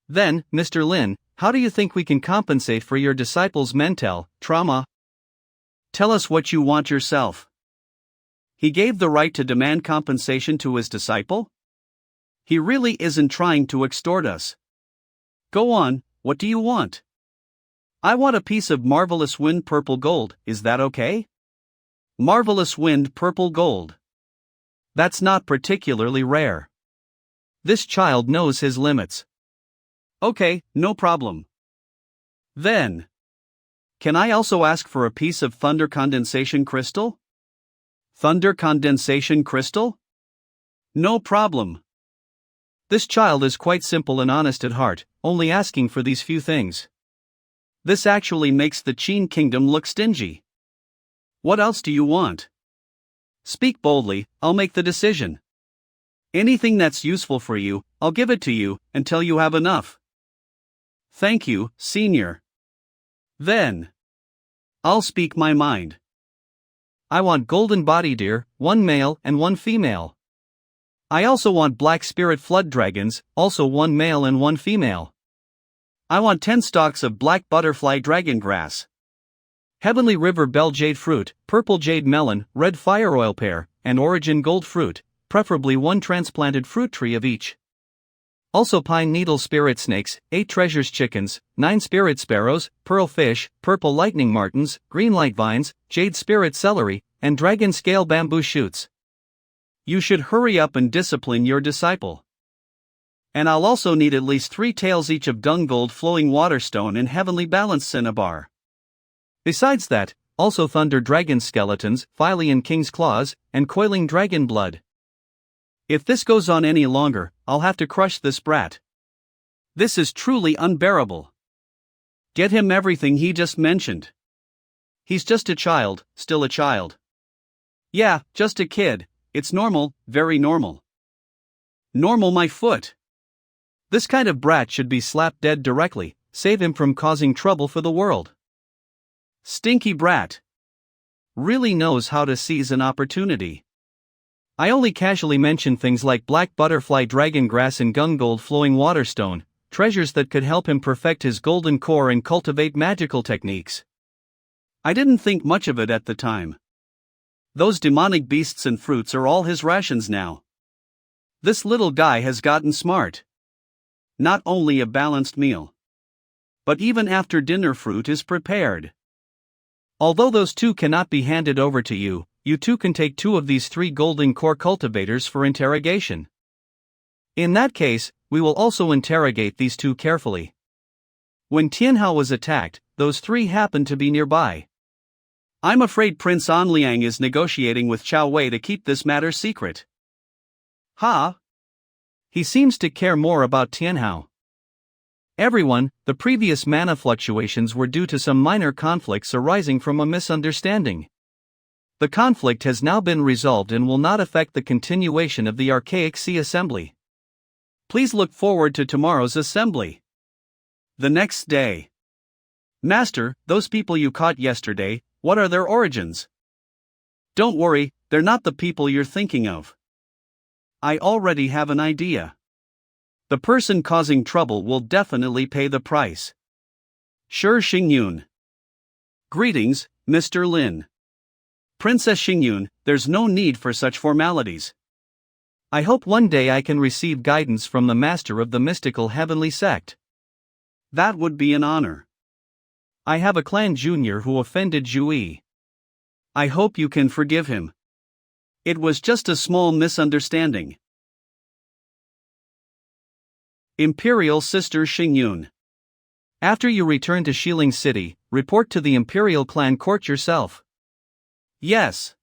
Then, Mr. Lin, how do you think we can compensate for your disciple's mental trauma? Tell us what you want yourself. He gave the right to demand compensation to his disciple? He really isn't trying to extort us. Go on, what do you want? I want a piece of marvelous wind purple gold, is that okay? Marvelous wind purple gold. That's not particularly rare. This child knows his limits. Okay, no problem. Then, can I also ask for a piece of thunder condensation crystal? Thunder condensation crystal? No problem. This child is quite simple and honest at heart, only asking for these few things. This actually makes the Qin kingdom look stingy. What else do you want? Speak boldly, I'll make the decision. Anything that's useful for you, I'll give it to you, until you have enough. Thank you, Senior. Then, I'll speak my mind. I want golden body deer, one male and one female. I also want black spirit flood dragons, also one male and one female. I want 10 stalks of black butterfly dragon grass. Heavenly river bell jade fruit, purple jade melon, red fire oil pear, and origin gold fruit, preferably one transplanted fruit tree of each. Also pine needle spirit snakes, 8 treasures chickens, 9 spirit sparrows, pearl fish, purple lightning martins, green light vines, jade spirit celery, and dragon scale bamboo shoots. You should hurry up and discipline your disciple. And I'll also need at least 3 tails each of dung gold flowing waterstone and heavenly balanced cinnabar. Besides that, also thunder dragon skeletons, Hylian king's claws, and coiling dragon blood. If this goes on any longer, I'll have to crush this brat. This is truly unbearable. Get him everything he just mentioned. He's just a child, still a child. Yeah, just a kid, it's normal, very normal. Normal my foot. This kind of brat should be slapped dead directly, save him from causing trouble for the world. Stinky brat. Really knows how to seize an opportunity. I only casually mention things like black butterfly dragon grass and gungold flowing waterstone, treasures that could help him perfect his golden core and cultivate magical techniques. I didn't think much of it at the time. Those demonic beasts and fruits are all his rations now. This little guy has gotten smart. Not only a balanced meal, but even after dinner fruit is prepared. Although those two cannot be handed over to you, you too can take 2 of these 3 golden core cultivators for interrogation. In that case, we will also interrogate these 2 carefully. When Tianhao was attacked, those 3 happened to be nearby. I'm afraid Prince Anliang is negotiating with Chao Wei to keep this matter secret. Ha! He seems to care more about Tianhao. Everyone, the previous mana fluctuations were due to some minor conflicts arising from a misunderstanding. The conflict has now been resolved and will not affect the continuation of the Archaic Sea Assembly. Please look forward to tomorrow's assembly. The next day. Master, those people you caught yesterday, what are their origins? Don't worry, they're not the people you're thinking of. I already have an idea. The person causing trouble will definitely pay the price. Sure, Xingyun. Greetings, Mr. Lin. Princess Xingyun, there's no need for such formalities. I hope one day I can receive guidance from the master of the mystical heavenly sect. That would be an honor. I have a clan junior who offended Zhu. I hope you can forgive him. It was just a small misunderstanding. Imperial Sister Xingyun. After you return to Xiling City, report to the Imperial Clan Court yourself. Yes.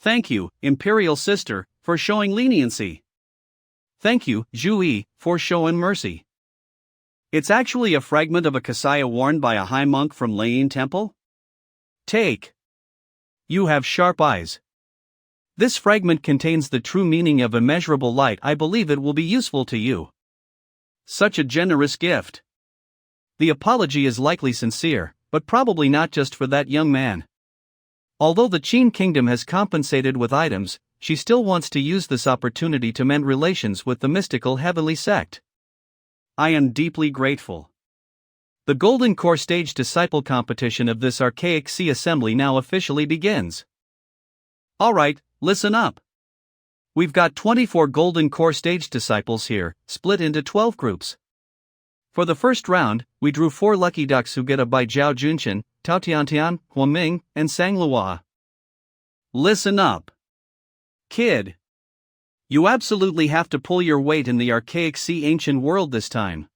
Thank you, Imperial Sister, for showing leniency. Thank you, Zhu, for showing mercy. It's actually a fragment of a kasaya worn by a high monk from Lane Temple? Take. You have sharp eyes. This fragment contains the true meaning of immeasurable light. I believe it will be useful to you. Such a generous gift. The apology is likely sincere, but probably not just for that young man. Although the Qin Kingdom has compensated with items, she still wants to use this opportunity to mend relations with the mystical heavenly sect. I am deeply grateful. The Golden Core Stage Disciple competition of this Archaic Sea Assembly now officially begins. Alright, listen up. We've got 24 Golden Core Stage Disciples here, split into 12 groups. For the first round, we drew 4 lucky ducks who get a by Zhao Junshan, Tao Tiantian, Huaming, and Sang Luo. Listen up. Kid. You absolutely have to pull your weight in the Archaic Sea Ancient World this time.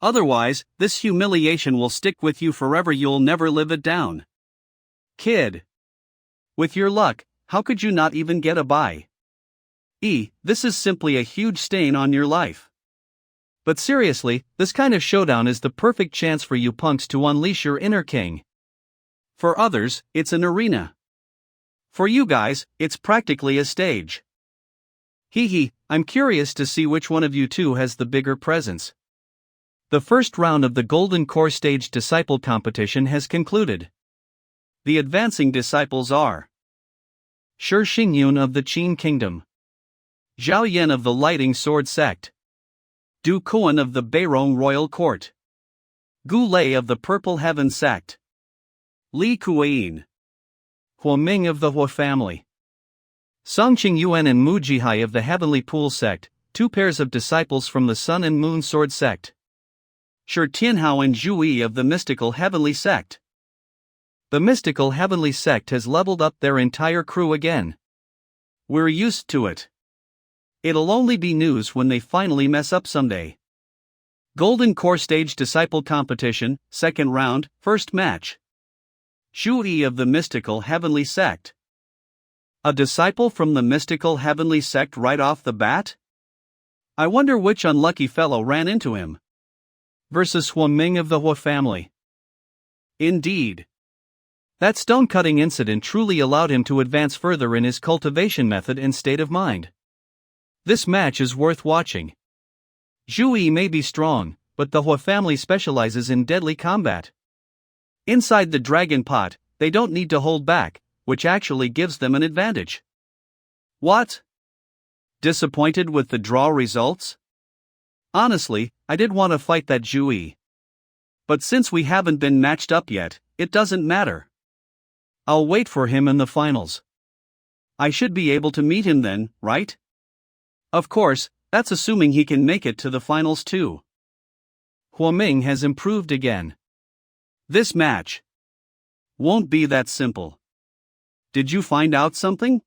Otherwise, this humiliation will stick with you forever. You'll never live it down. Kid. With your luck, how could you not even get a buy? This is simply a huge stain on your life. But seriously, this kind of showdown is the perfect chance for you punks to unleash your inner king. For others, it's an arena. For you guys, it's practically a stage. I'm curious to see which one of you two has the bigger presence. The first round of the Golden Core Stage Disciple competition has concluded. The advancing disciples are Shi Xingyun of the Qin Kingdom, Zhao Yan of the Lighting Sword Sect, Du Kuan of the Beirong Royal Court, Gu Lei of the Purple Heaven Sect, Li Kuain, Huaming of the Hua family, Song Qingyuan and Mu Jihai of the Heavenly Pool Sect, 2 pairs of disciples from the Sun and Moon Sword Sect, Shi Tianhao and Zhu of the Mystical Heavenly Sect. The Mystical Heavenly Sect has leveled up their entire crew again. We're used to it. It'll only be news when they finally mess up someday. Golden Core Stage Disciple Competition, second round, first match. Zhu of the Mystical Heavenly Sect. A disciple from the Mystical Heavenly Sect right off the bat? I wonder which unlucky fellow ran into him. Versus Huaming of the Hua family. Indeed. That stone-cutting incident truly allowed him to advance further in his cultivation method and state of mind. This match is worth watching. Zhu may be strong, but the Hua family specializes in deadly combat. Inside the dragon pot, they don't need to hold back, which actually gives them an advantage. What? Disappointed with the draw results? Honestly, I did want to fight that Jui. But since we haven't been matched up yet, it doesn't matter. I'll wait for him in the finals. I should be able to meet him then, right? Of course, that's assuming he can make it to the finals too. Huaming has improved again. This match won't be that simple. Did you find out something?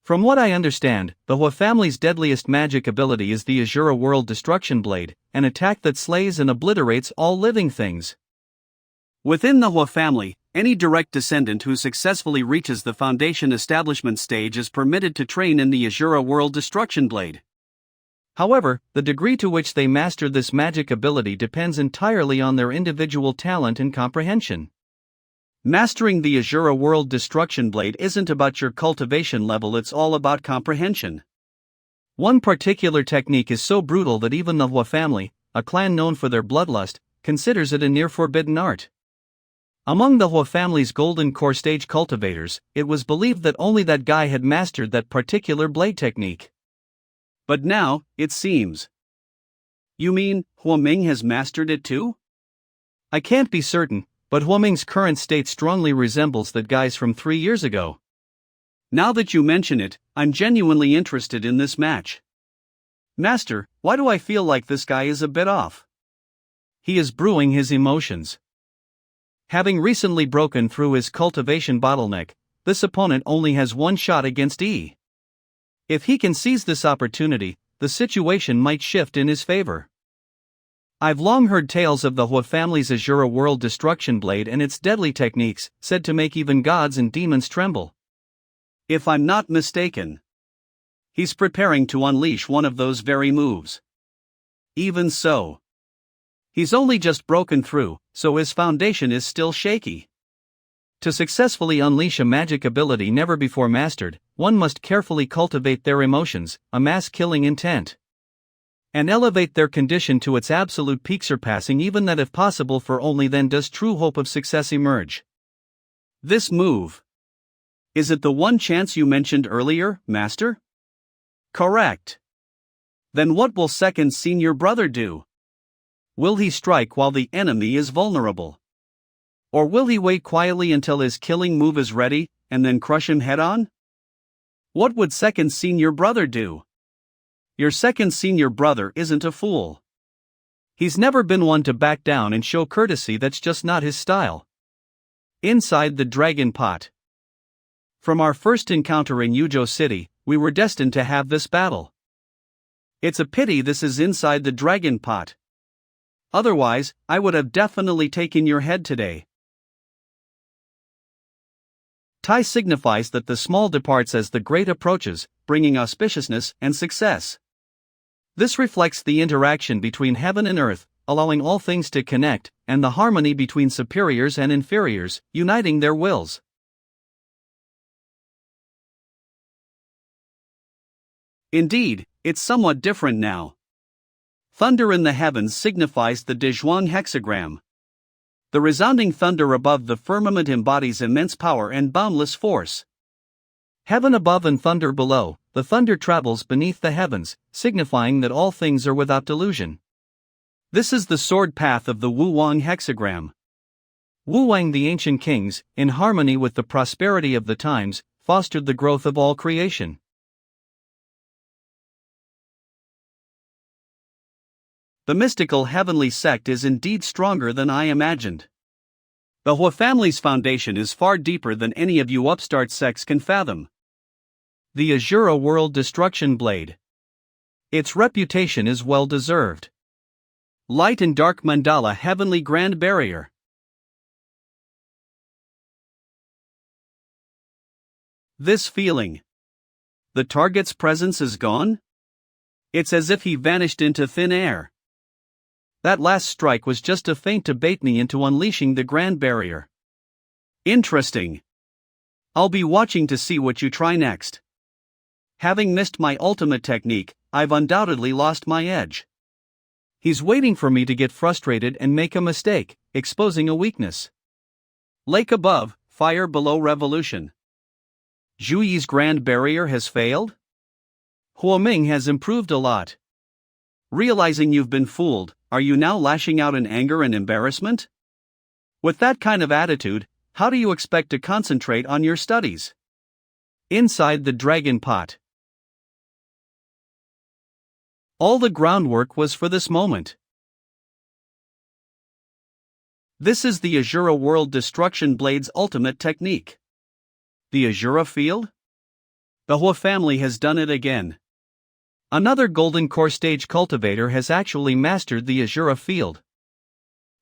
From what I understand, the Hua family's deadliest magic ability is the Azura World Destruction Blade, an attack that slays and obliterates all living things. Within the Hua family, any direct descendant who successfully reaches the Foundation Establishment stage is permitted to train in the Azura World Destruction Blade. However, the degree to which they master this magic ability depends entirely on their individual talent and comprehension. Mastering the Azura World Destruction Blade isn't about your cultivation level, it's all about comprehension. One particular technique is so brutal that even the Hua family, a clan known for their bloodlust, considers it a near forbidden art. Among the Hua family's golden core stage cultivators, it was believed that only that guy had mastered that particular blade technique. But now, it seems. You mean, Huaming has mastered it too? I can't be certain, but Huaming's current state strongly resembles that guy's from 3 years ago. Now that you mention it, I'm genuinely interested in this match. Master, why do I feel like this guy is a bit off? He is brewing his emotions. Having recently broken through his cultivation bottleneck, this opponent only has one shot against E. If he can seize this opportunity, the situation might shift in his favor. I've long heard tales of the Hua family's Azura World Destruction Blade and its deadly techniques, said to make even gods and demons tremble. If I'm not mistaken, he's preparing to unleash one of those very moves. Even so, he's only just broken through, so his foundation is still shaky. To successfully unleash a magic ability never before mastered, one must carefully cultivate their emotions, amass killing intent, and elevate their condition to its absolute peak, surpassing even that if possible, for only then does true hope of success emerge. This move. Is it the one chance you mentioned earlier, Master? Correct. Then what will second senior brother do? Will he strike while the enemy is vulnerable? Or will he wait quietly until his killing move is ready, and then crush him head-on? What would second senior brother do? Your second senior brother isn't a fool. He's never been one to back down and show courtesy, that's just not his style. Inside the Dragon Pot. From our first encounter in Yuzhou City, we were destined to have this battle. It's a pity this is inside the Dragon Pot. Otherwise, I would have definitely taken your head today. Tai signifies that the small departs as the great approaches, bringing auspiciousness and success. This reflects the interaction between heaven and earth, allowing all things to connect, and the harmony between superiors and inferiors, uniting their wills. Indeed, it's somewhat different now. Thunder in the heavens signifies the Dezhuang hexagram. The resounding thunder above the firmament embodies immense power and boundless force. Heaven above and thunder below, the thunder travels beneath the heavens, signifying that all things are without delusion. This is the sword path of the Wu Wang hexagram. Wu Wang, the ancient kings, in harmony with the prosperity of the times, fostered the growth of all creation. The mystical heavenly sect is indeed stronger than I imagined. The Hua family's foundation is far deeper than any of you upstart sects can fathom. The Azura World Destruction Blade. Its reputation is well deserved. Light and Dark Mandala Heavenly Grand Barrier. This feeling. The target's presence is gone? It's as if he vanished into thin air. That last strike was just a feint to bait me into unleashing the Grand Barrier. Interesting. I'll be watching to see what you try next. Having missed my ultimate technique, I've undoubtedly lost my edge. He's waiting for me to get frustrated and make a mistake, exposing a weakness. Lake above, fire below revolution. Zhu Yi's grand barrier has failed? Huoming has improved a lot. Realizing you've been fooled, are you now lashing out in anger and embarrassment? With that kind of attitude, how do you expect to concentrate on your studies? Inside the dragon pot. All the groundwork was for this moment. This is the Azura World Destruction Blade's ultimate technique. The Azura Field? The Hua family has done it again. Another Golden Core Stage cultivator has actually mastered the Azura Field.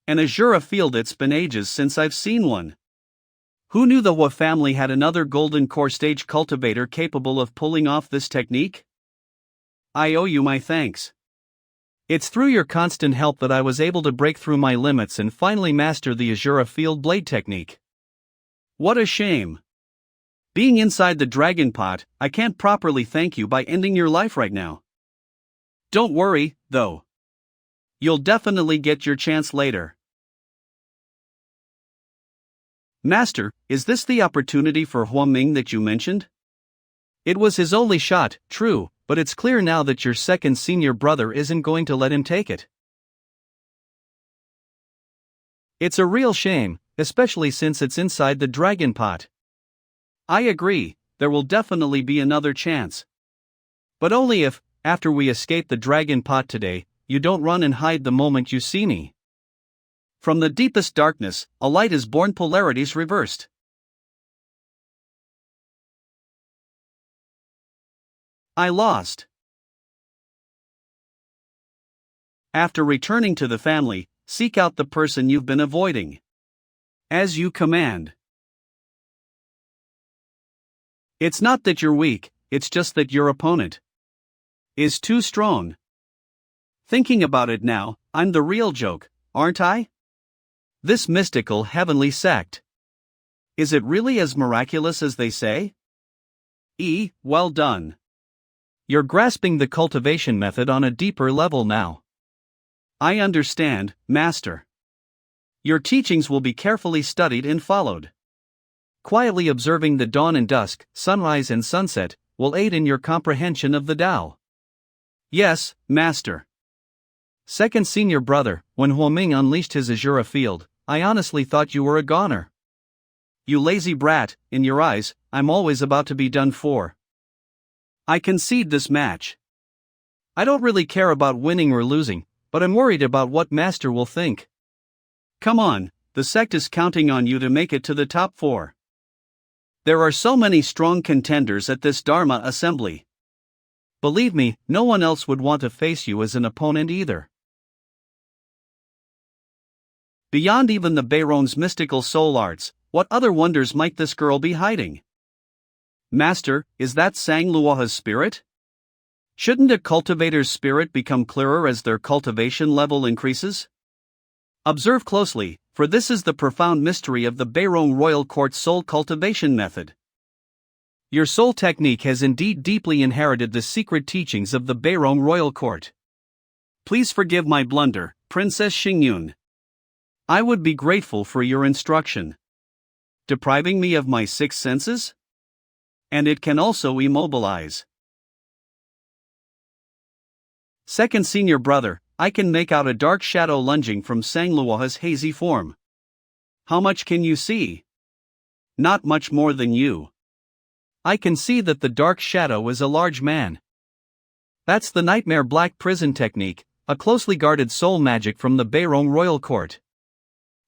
An Azura Field, it's been ages since I've seen one. Who knew the Hua family had another Golden Core Stage cultivator capable of pulling off this technique? I owe you my thanks. It's through your constant help that I was able to break through my limits and finally master the Azura Field Blade technique. What a shame. Being inside the dragon pot, I can't properly thank you by ending your life right now. Don't worry, though. You'll definitely get your chance later. Master, is this the opportunity for Huoming that you mentioned? It was his only shot, true, but it's clear now that your second senior brother isn't going to let him take it. It's a real shame, especially since it's inside the dragon pot. I agree, there will definitely be another chance. But only if, after we escape the dragon pot today, you don't run and hide the moment you see me. From the deepest darkness, a light is born, polarities reversed. I lost. After returning to the family, seek out the person you've been avoiding. As you command. It's not that you're weak, it's just that your opponent is too strong. Thinking about it now, I'm the real joke, aren't I? This mystical heavenly sect. Is it really as miraculous as they say? Well done. You're grasping the cultivation method on a deeper level now. I understand, Master. Your teachings will be carefully studied and followed. Quietly observing the dawn and dusk, sunrise and sunset, will aid in your comprehension of the Tao. Yes, Master. Second senior brother, when Huoming unleashed his Azura Field, I honestly thought you were a goner. You lazy brat, in your eyes, I'm always about to be done for. I concede this match. I don't really care about winning or losing, but I'm worried about what Master will think. Come on, the sect is counting on you to make it to the top 4. There are so many strong contenders at this Dharma assembly. Believe me, no one else would want to face you as an opponent either. Beyond even the Beiron's mystical soul arts, what other wonders might this girl be hiding? Master, is that Sang Luoha's spirit? Shouldn't a cultivator's spirit become clearer as their cultivation level increases? Observe closely, for this is the profound mystery of the Beirong Royal Court's soul cultivation method. Your soul technique has indeed deeply inherited the secret teachings of the Beirong Royal Court. Please forgive my blunder, Princess Xingyun. I would be grateful for your instruction. Depriving me of my 6 senses? And it can also immobilize. Second senior brother, I can make out a dark shadow lunging from Sang Luoha's hazy form. How much can you see? Not much more than you. I can see that the dark shadow is a large man. That's the Nightmare Black Prison technique, a closely guarded soul magic from the Beirong Royal Court.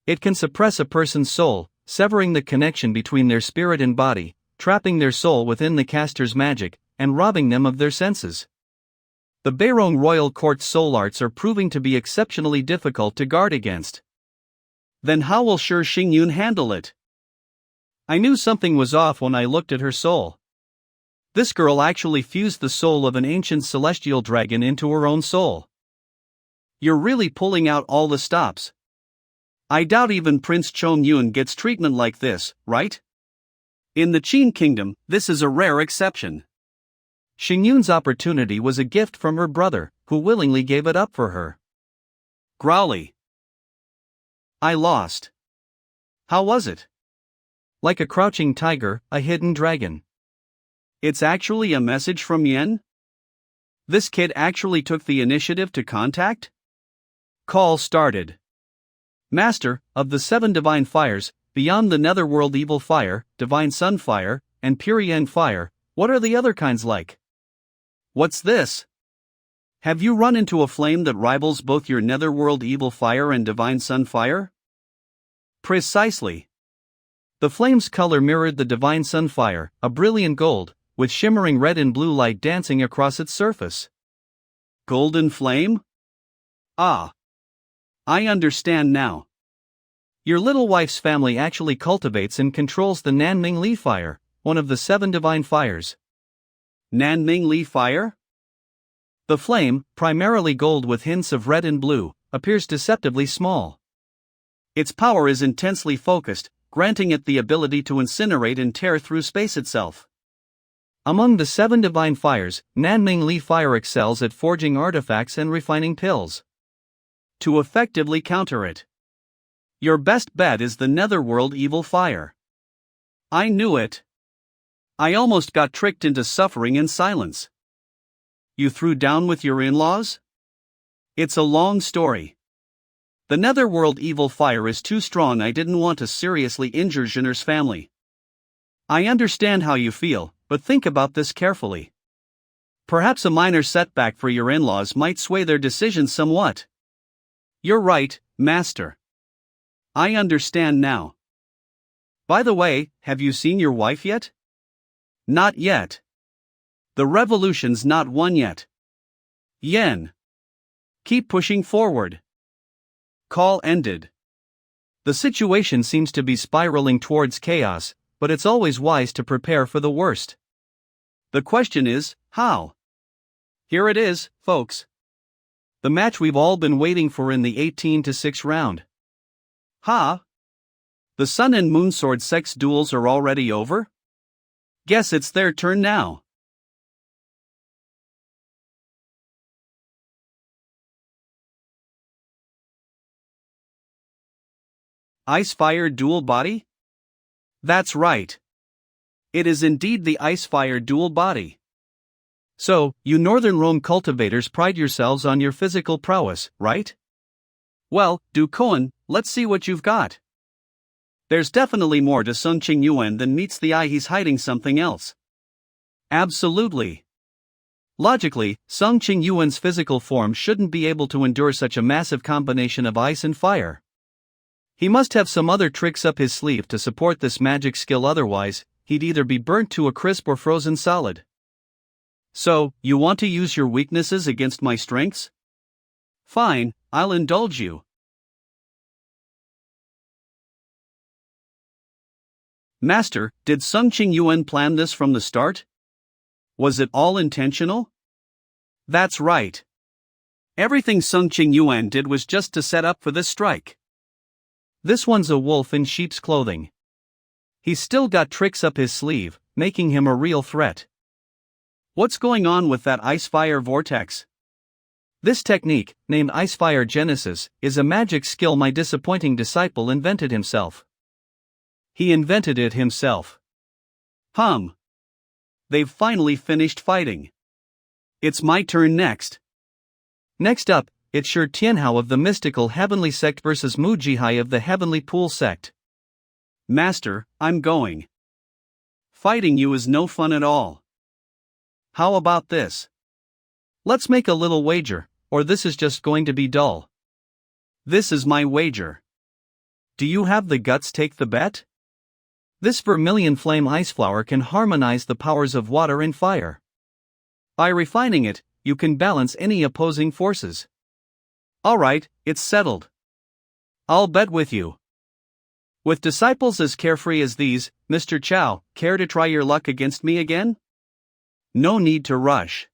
It can suppress a person's soul, severing the connection between their spirit and body, trapping their soul within the caster's magic, and robbing them of their senses. The Beirong Royal Court's soul arts are proving to be exceptionally difficult to guard against. Then how will Shi Xingyun handle it? I knew something was off when I looked at her soul. This girl actually fused the soul of an ancient celestial dragon into her own soul. You're really pulling out all the stops. I doubt even Prince Chongyun gets treatment like this, right? In the Qin Kingdom, this is a rare exception. Xingyun's opportunity was a gift from her brother, who willingly gave it up for her. Growly. I lost. How was it? Like a crouching tiger, a hidden dragon. It's actually a message from Yen? This kid actually took the initiative to contact? Call started. Master, of the 7 divine fires, beyond the netherworld evil fire, divine sun fire, and pure yen fire, what are the other kinds like? What's this? Have you run into a flame that rivals both your netherworld evil fire and divine sun fire? Precisely. The flame's color mirrored the divine sun fire, a brilliant gold, with shimmering red and blue light dancing across its surface. Golden flame? Ah. I understand now. Your little wife's family actually cultivates and controls the Nanming Li fire, one of the 7 divine fires. Nanming Li fire? The flame, primarily gold with hints of red and blue, appears deceptively small. Its power is intensely focused, granting it the ability to incinerate and tear through space itself. Among the 7 divine fires, Nanming Li fire excels at forging artifacts and refining pills. To effectively counter it, your best bet is the netherworld evil fire. I knew it. I almost got tricked into suffering in silence. You threw down with your in-laws? It's a long story. The netherworld evil fire is too strong. I didn't want to seriously injure Jenner's family. I understand how you feel, but think about this carefully. Perhaps a minor setback for your in-laws might sway their decision somewhat. You're right, Master. I understand now. By the way, have you seen your wife yet? Not yet. The revolution's not won yet. Yen. Keep pushing forward. Call ended. The situation seems to be spiraling towards chaos, but it's always wise to prepare for the worst. The question is, how? Here it is, folks. The match we've all been waiting for in the 18-6 round. Ha! The Sun and Moon sword sex duels are already over? Guess it's their turn now. Ice-fire dual body? That's right. It is indeed the ice-fire dual body. So, you Northern Rome cultivators pride yourselves on your physical prowess, right? Well, Du Koan, let's see what you've got. There's definitely more to Sung Ching Yuan than meets the eye. He's hiding something else. Absolutely. Logically, Sung Ching Yuan's physical form shouldn't be able to endure such a massive combination of ice and fire. He must have some other tricks up his sleeve to support this magic skill, otherwise, he'd either be burnt to a crisp or frozen solid. So, you want to use your weaknesses against my strengths? Fine, I'll indulge you. Master, did Sung Ching Yuan plan this from the start? Was it all intentional? That's right. Everything Sung Ching Yuan did was just to set up for this strike. This one's a wolf in sheep's clothing. He's still got tricks up his sleeve, making him a real threat. What's going on with that ice-fire vortex? This technique, named Ice-Fire Genesis, is a magic skill my disappointing disciple invented himself. He invented it himself. They've finally finished fighting. It's my turn next. Next up, it's Shi Tianhao of the mystical Heavenly Sect versus Mu Jihai of the Heavenly Pool Sect. Master, I'm going. Fighting you is no fun at all. How about this? Let's make a little wager, or this is just going to be dull. This is my wager. Do you have the guts? Take the bet? This vermilion flame ice flower can harmonize the powers of water and fire. By refining it, you can balance any opposing forces. Alright, it's settled. I'll bet with you. With disciples as carefree as these, Mr. Chow, care to try your luck against me again? No need to rush.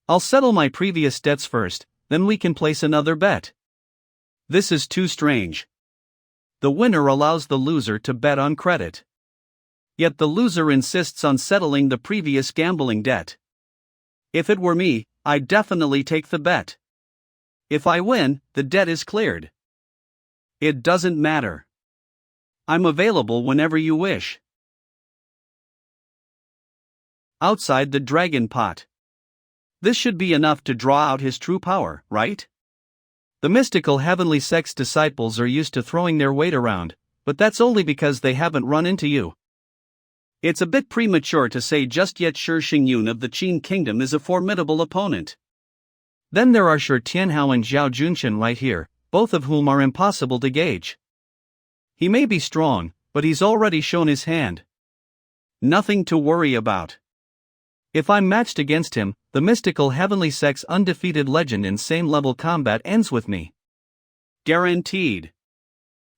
I'll settle my previous debts first, then we can place another bet. This is too strange. The winner allows the loser to bet on credit. Yet the loser insists on settling the previous gambling debt. If it were me, I'd definitely take the bet. If I win, the debt is cleared. It doesn't matter. I'm available whenever you wish. Outside the dragon pot. This should be enough to draw out his true power, right? The mystical heavenly sex disciples are used to throwing their weight around, but that's only because they haven't run into you. It's a bit premature to say just yet. Shi Xingyun of the Qin Kingdom is a formidable opponent. Then there are Shi Tianhao and Zhao Junshan right here, both of whom are impossible to gauge. He may be strong, but he's already shown his hand. Nothing to worry about. If I'm matched against him, the mystical heavenly sex undefeated legend in same level combat ends with me. Guaranteed.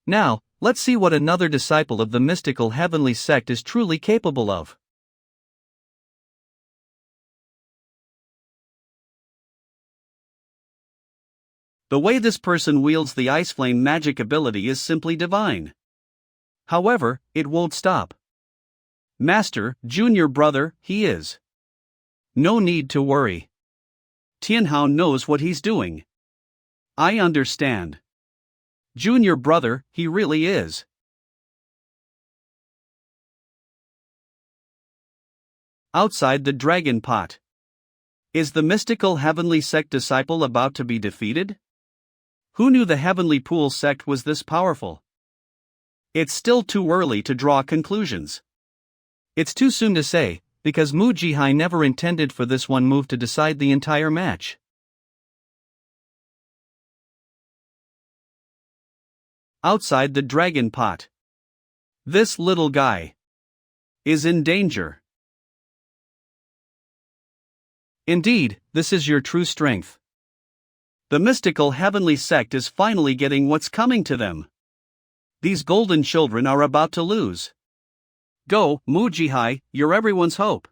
Now, let's see what another disciple of the mystical heavenly sect is truly capable of. The way this person wields the ice flame magic ability is simply divine. However, it won't stop. Master, junior brother, he is. No need to worry. Tianhao knows what he's doing. I understand. Junior brother, he really is. Outside the dragon pot. Is the mystical heavenly sect disciple about to be defeated? Who knew the heavenly pool sect was this powerful? It's still too early to draw conclusions. It's too soon to say, because Mu Jihai never intended for this one move to decide the entire match. Outside the dragon pot. This little guy is in danger. Indeed, this is your true strength. The mystical heavenly sect is finally getting what's coming to them. These golden children are about to lose. Go, Mu Jihai, you're everyone's hope.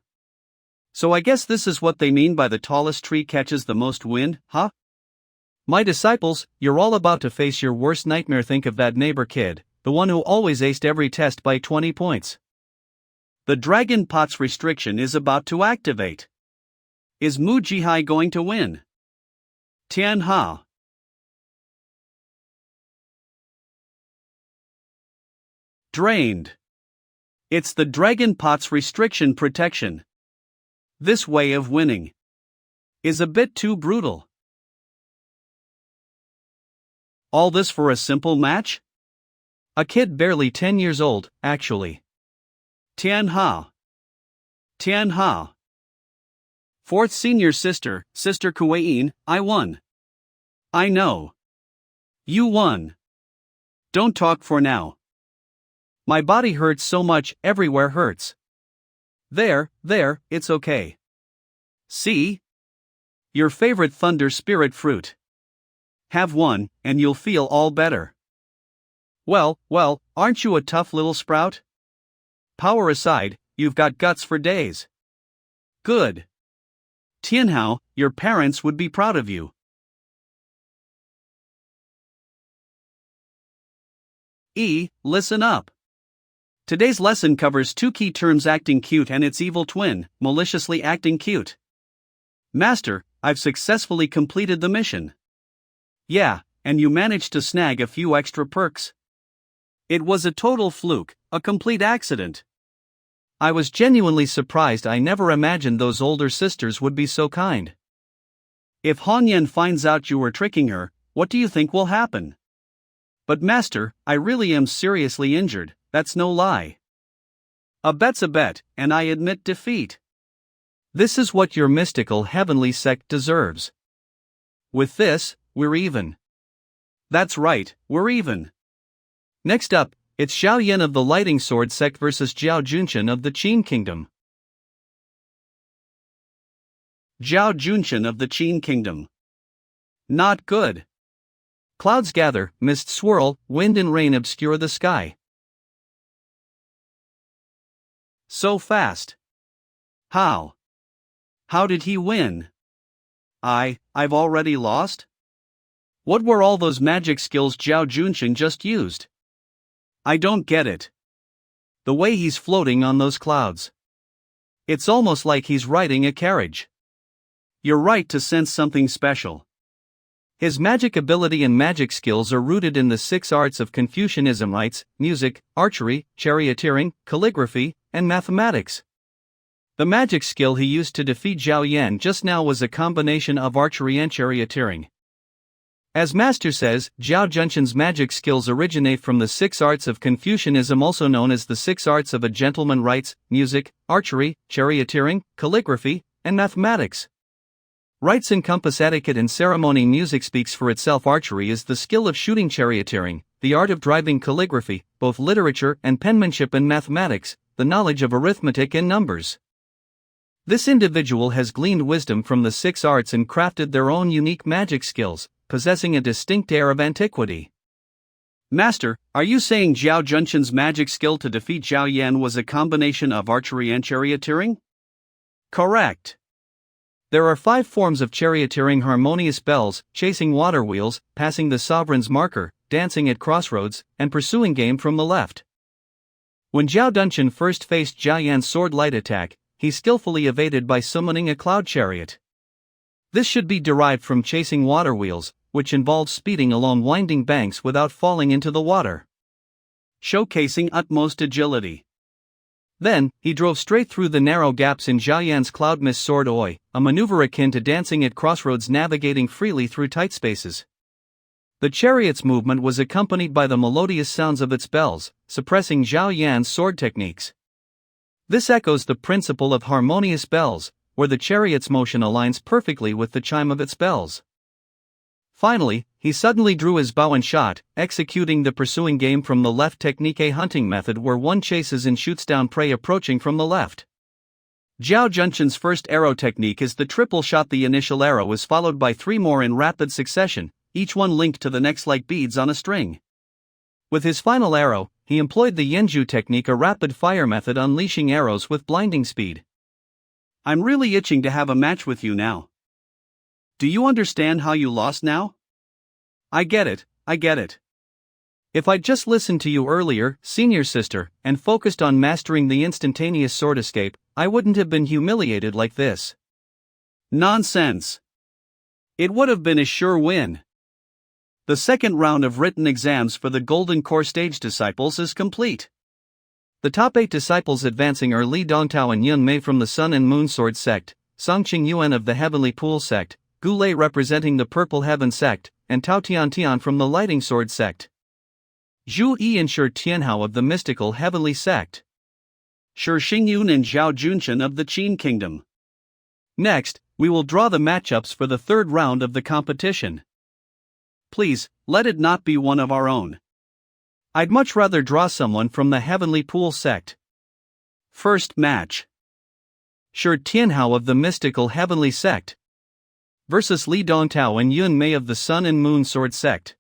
So I guess this is what they mean by the tallest tree catches the most wind, huh? My disciples, you're all about to face your worst nightmare. Think of that neighbor kid, the one who always aced every test by 20 points. The dragon pot's restriction is about to activate. Is Mu Jihai going to win? Tianhao. Drained. It's the dragon pot's restriction protection. This way of winning is a bit too brutal. All this for a simple match? A kid barely 10 years old, actually. Tianhao. Tianhao. Fourth senior sister, Sister Kuei-in, I won. I know. You won. Don't talk for now. My body hurts so much, everywhere hurts. There, it's okay. See? Your favorite thunder spirit fruit. Have one, and you'll feel all better. Well, aren't you a tough little sprout? Power aside, you've got guts for days. Good. Tianhao, your parents would be proud of you. Listen up. Today's lesson covers two key terms: acting cute and its evil twin, maliciously acting cute. Master, I've successfully completed the mission. Yeah, and you managed to snag a few extra perks. It was a total fluke, a complete accident. I was genuinely surprised. I never imagined those older sisters would be so kind. If Hanyan finds out you were tricking her, what do you think will happen? But Master, I really am seriously injured, that's no lie. A bet's a bet, and I admit defeat. This is what your mystical heavenly sect deserves. With this, we're even. That's right, we're even. Next up, it's Xiao Yan of the Lighting Sword sect versus Zhao Junshan of the Qin Kingdom. Zhao Junshan of the Qin Kingdom. Not good. Clouds gather, mist swirl, wind and rain obscure the sky. So fast. How? How did he win? I've already lost? What were all those magic skills Zhao Junshan just used? I don't get it. The way he's floating on those clouds. It's almost like he's riding a carriage. You're right to sense something special. His magic ability and magic skills are rooted in the 6 arts of Confucianism: rites, music, archery, charioteering, calligraphy, and mathematics. The magic skill he used to defeat Zhao Yan just now was a combination of archery and charioteering. As Master says, Zhao Junshan's magic skills originate from the 6 arts of Confucianism, also known as the 6 arts of a gentleman: rites, music, archery, charioteering, calligraphy, and mathematics. Rites encompass etiquette and ceremony. Music speaks for itself. Archery is the skill of shooting. Charioteering, the art of driving. Calligraphy, both literature and penmanship. And mathematics, the knowledge of arithmetic and numbers. This individual has gleaned wisdom from the 6 arts and crafted their own unique magic skills, possessing a distinct air of antiquity. Master, are you saying Zhao Junshan's magic skill to defeat Zhao Yan was a combination of archery and charioteering? Correct. There are 5 forms of charioteering: harmonious bells, chasing water wheels, passing the sovereign's marker, dancing at crossroads, and pursuing game from the left. When Zhao Junshan first faced Zhao Yan's sword light attack, he skillfully evaded by summoning a cloud chariot. This should be derived from chasing water wheels, which involves speeding along winding banks without falling into the water, showcasing utmost agility. Then, he drove straight through the narrow gaps in Zhao Yan's cloud mist sword Oi, a maneuver akin to dancing at crossroads, navigating freely through tight spaces. The chariot's movement was accompanied by the melodious sounds of its bells, suppressing Zhao Yan's sword techniques. This echoes the principle of harmonious bells, where the chariot's motion aligns perfectly with the chime of its bells. Finally, he suddenly drew his bow and shot, executing the pursuing game from the left technique, a hunting method where one chases and shoots down prey approaching from the left. Zhao Junshan's first arrow technique is the triple shot. The initial arrow is followed by 3 more in rapid succession, each one linked to the next like beads on a string. With his final arrow, he employed the Yanju technique, a rapid fire method unleashing arrows with blinding speed. I'm really itching to have a match with you now. Do you understand how you lost now? I get it. If I'd just listened to you earlier, senior sister, and focused on mastering the instantaneous sword escape, I wouldn't have been humiliated like this. Nonsense. It would have been a sure win. The second round of written exams for the Golden Core Stage disciples is complete. The top 8 disciples advancing are Li Dongtao and Yun Mei from the Sun and Moon Sword sect, Song Qingyuan of the Heavenly Pool sect, Gu Lei representing the Purple Heaven sect, and Tao Tiantian from the Lighting Sword sect. Zhu Yi and Shi Tianhao of the Mystical Heavenly sect. Shi Xingyun and Zhao Junshan of the Qin Kingdom. Next, we will draw the matchups for the third round of the competition. Please, let it not be one of our own. I'd much rather draw someone from the Heavenly Pool sect. First match. Shi Tianhao of the Mystical Heavenly sect versus Li Dongtao and Yun Mei of the Sun and Moon Sword sect.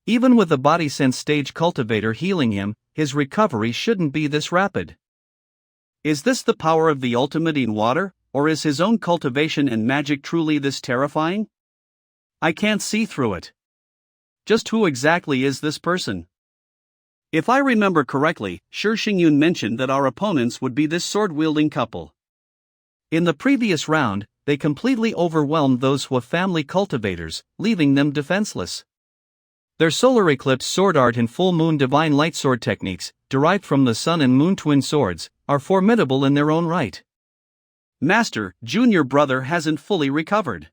Even with the body sense stage cultivator healing him, his recovery shouldn't be this rapid. Is this the power of the ultimate in water, or is his own cultivation and magic truly this terrifying? I can't see through it. Just who exactly is this person? If I remember correctly, Shi Xingyun mentioned that our opponents would be this sword-wielding couple. In the previous round, they completely overwhelmed those Hua family cultivators, leaving them defenseless. Their solar eclipse sword art and full moon divine light sword techniques, derived from the Sun and Moon twin swords, are formidable in their own right. Master, junior brother hasn't fully recovered.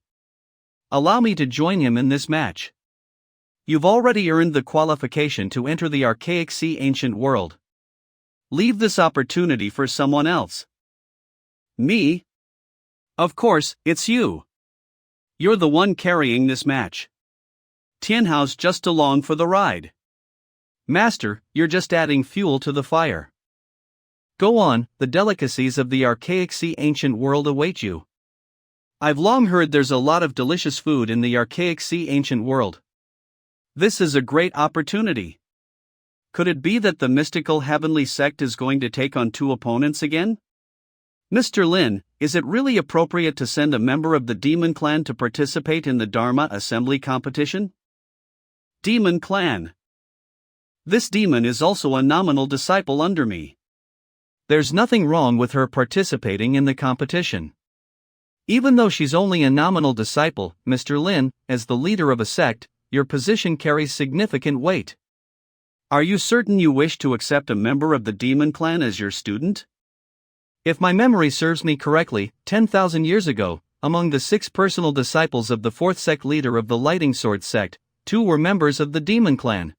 Allow me to join him in this match. You've already earned the qualification to enter the archaic sea ancient world. Leave this opportunity for someone else. Me? Of course, it's you. You're the one carrying this match. Tianhao's just along for the ride. Master, you're just adding fuel to the fire. Go on, the delicacies of the archaic sea ancient world await you. I've long heard there's a lot of delicious food in the archaic sea ancient world. This is a great opportunity. Could it be that the mystical heavenly sect is going to take on 2 opponents again? Mr. Lin, is it really appropriate to send a member of the Demon Clan to participate in the Dharma Assembly competition? Demon Clan. This demon is also a nominal disciple under me. There's nothing wrong with her participating in the competition. Even though she's only a nominal disciple, Mr. Lin, as the leader of a sect, your position carries significant weight. Are you certain you wish to accept a member of the demon clan as your student? If my memory serves me correctly, 10,000 years ago, among the 6 personal disciples of the 4th sect leader of the Lighting Sword sect, 2 were members of the demon clan.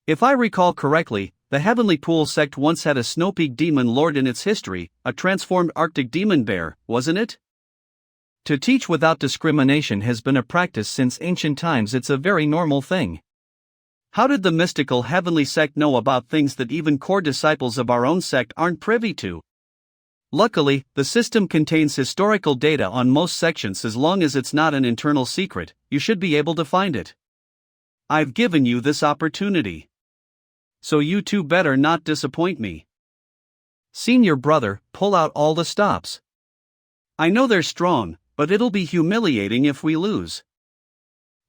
If I recall correctly, the Heavenly Pool sect once had a Snowpeak demon lord in its history, a transformed Arctic demon bear, wasn't it? To teach without discrimination has been a practice since ancient times. It's a very normal thing. How did the mystical heavenly sect know about things that even core disciples of our own sect aren't privy to? Luckily, the system contains historical data on most sections. As long as it's not an internal secret, you should be able to find it. I've given you this opportunity. So you two better not disappoint me. Senior brother, pull out all the stops. I know they're strong, but it'll be humiliating if we lose.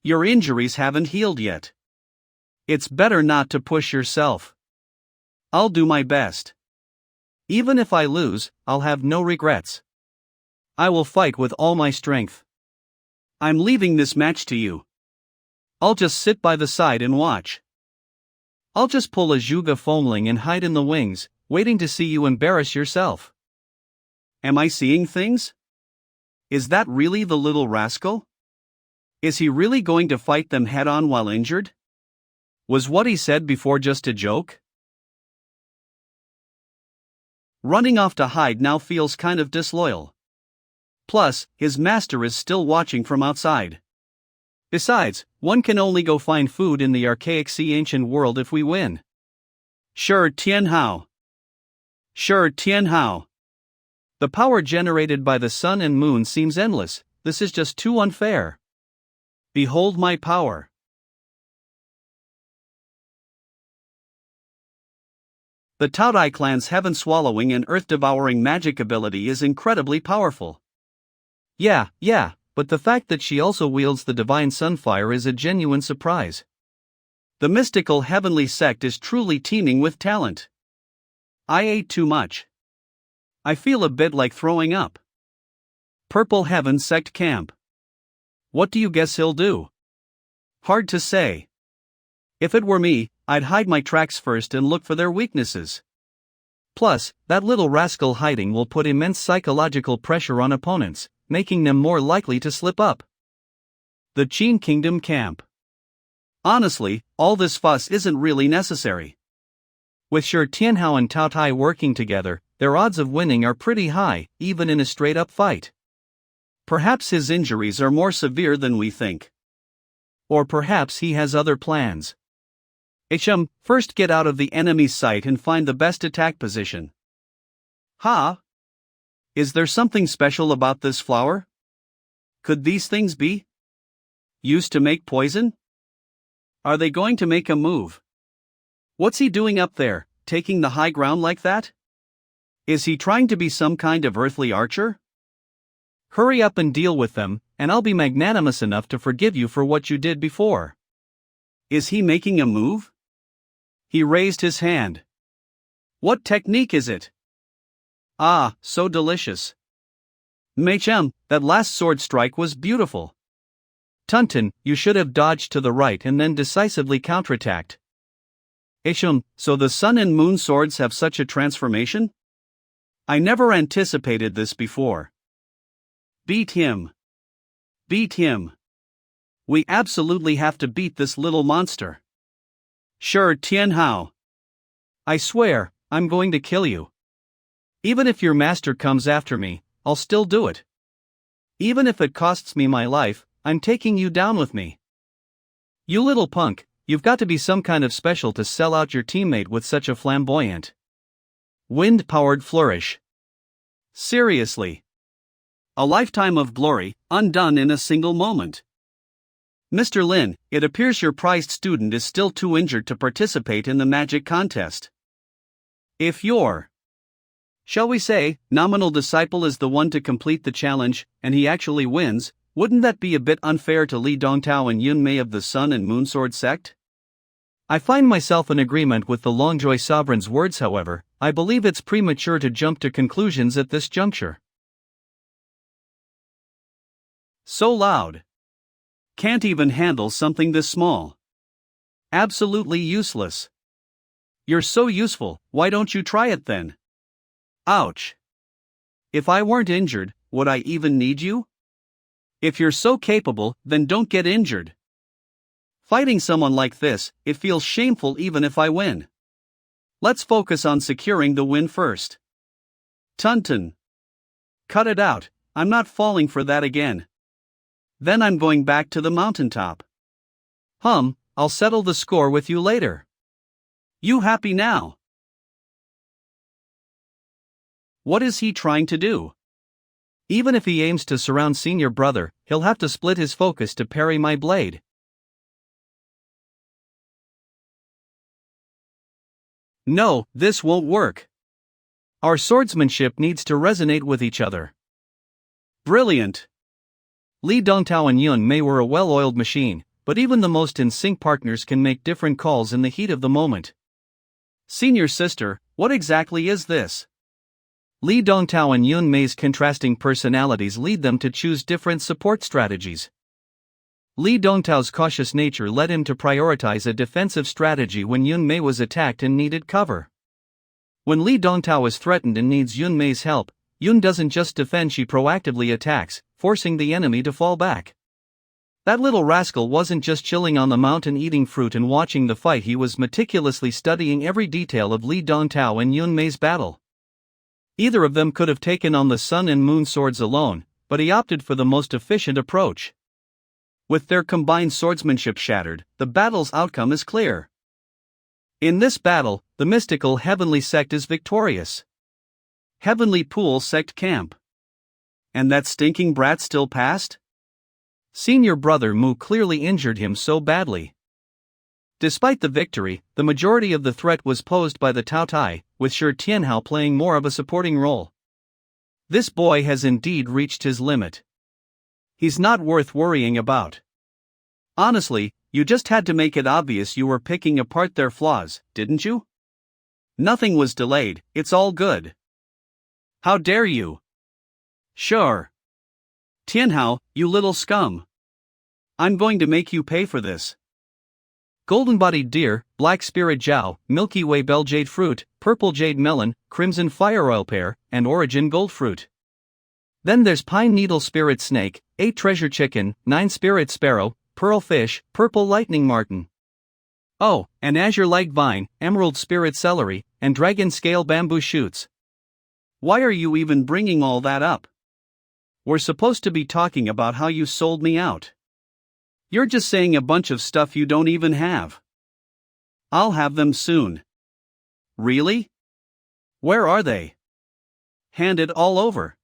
Your injuries haven't healed yet. It's better not to push yourself. I'll do my best. Even if I lose, I'll have no regrets. I will fight with all my strength. I'm leaving this match to you. I'll just sit by the side and watch. I'll just pull a Zhuge Foamling and hide in the wings, waiting to see you embarrass yourself. Am I seeing things? Is that really the little rascal? Is he really going to fight them head-on while injured? Was what he said before just a joke? Running off to hide now feels kind of disloyal. Plus, his master is still watching from outside. Besides, one can only go find food in the archaic sea-ancient world if we win. Sure, Tianhao. Sure, Tianhao. The power generated by the sun and moon seems endless. This is just too unfair. Behold my power. The Taodai clan's heaven-swallowing and earth-devouring magic ability is incredibly powerful. Yeah, but the fact that she also wields the divine sunfire is a genuine surprise. The mystical heavenly sect is truly teeming with talent. I ate too much. I feel a bit like throwing up. Purple Heaven Sect Camp. What do you guess he'll do? Hard to say. If it were me, I'd hide my tracks first and look for their weaknesses. Plus, that little rascal hiding will put immense psychological pressure on opponents, making them more likely to slip up. The Qin Kingdom Camp. Honestly, all this fuss isn't really necessary. With Shi Tianhao and Tao Tai working together, their odds of winning are pretty high, even in a straight-up fight. Perhaps his injuries are more severe than we think. Or perhaps he has other plans. First get out of the enemy's sight and find the best attack position. Ha! Is there something special about this flower? Could these things be used to make poison? Are they going to make a move? What's he doing up there, taking the high ground like that? Is he trying to be some kind of earthly archer? Hurry up and deal with them, and I'll be magnanimous enough to forgive you for what you did before. Is he making a move? He raised his hand. What technique is it? Ah, so delicious. Mei-chem, that last sword strike was beautiful. Tunton, you should have dodged to the right and then decisively counterattacked. So the sun and moon swords have such a transformation? I never anticipated this before. Beat him. Beat him. We absolutely have to beat this little monster. Sure, Tianhao. I swear, I'm going to kill you. Even if your master comes after me, I'll still do it. Even if it costs me my life, I'm taking you down with me. You little punk, you've got to be some kind of special to sell out your teammate with such a flamboyant, wind-powered flourish. Seriously. A lifetime of glory, undone in a single moment. Mr. Lin, it appears your prized student is still too injured to participate in the magic contest. If your, shall we say, nominal disciple is the one to complete the challenge, and he actually wins, wouldn't that be a bit unfair to Li Dongtao and Yun Mei of the Sun and Moonsword sect? I find myself in agreement with the Longjoy Sovereign's words. However, I believe it's premature to jump to conclusions at this juncture. So loud. Can't even handle something this small. Absolutely useless. You're so useful, why don't you try it then? Ouch. If I weren't injured, would I even need you? If you're so capable, then don't get injured. Fighting someone like this, it feels shameful even if I win. Let's focus on securing the win first. Tuntun. Cut it out, I'm not falling for that again. Then I'm going back to the mountaintop. I'll settle the score with you later. You happy now? What is he trying to do? Even if he aims to surround senior brother, he'll have to split his focus to parry my blade. No, this won't work. Our swordsmanship needs to resonate with each other. Brilliant. Li Dongtao and Yun Mei were a well-oiled machine, but even the most in-sync partners can make different calls in the heat of the moment. Senior sister, what exactly is this? Li Dongtao and Yun Mei's contrasting personalities lead them to choose different support strategies. Li Dongtao's cautious nature led him to prioritize a defensive strategy when Yun Mei was attacked and needed cover. When Li Dongtao is threatened and needs Yun Mei's help, Yun doesn't just defend, she proactively attacks, forcing the enemy to fall back. That little rascal wasn't just chilling on the mountain eating fruit and watching the fight, he was meticulously studying every detail of Li Dongtao and Yun Mei's battle. Either of them could have taken on the sun and moon swords alone, but he opted for the most efficient approach. With their combined swordsmanship shattered, the battle's outcome is clear. In this battle, the mystical Heavenly Sect is victorious. Heavenly Pool Sect Camp. And that stinking brat still passed? Senior brother Mu clearly injured him so badly. Despite the victory, the majority of the threat was posed by the Tao Tai, with Shi Tianhao playing more of a supporting role. This boy has indeed reached his limit. He's not worth worrying about. Honestly, you just had to make it obvious you were picking apart their flaws, didn't you? Nothing was delayed, it's all good. How dare you? Sure. Tianhao, you little scum. I'm going to make you pay for this. Golden-bodied deer, black spirit Jiao, Milky Way bell jade fruit, purple jade melon, crimson fire oil pear, and origin gold fruit. Then there's pine needle spirit snake, 8 treasure chicken, 9 spirit sparrow, pearl fish, purple lightning marten. Oh, and azure light vine, emerald spirit celery, and dragon scale bamboo shoots. Why are you even bringing all that up? We're supposed to be talking about how you sold me out. You're just saying a bunch of stuff you don't even have. I'll have them soon. Really? Where are they? Hand it all over.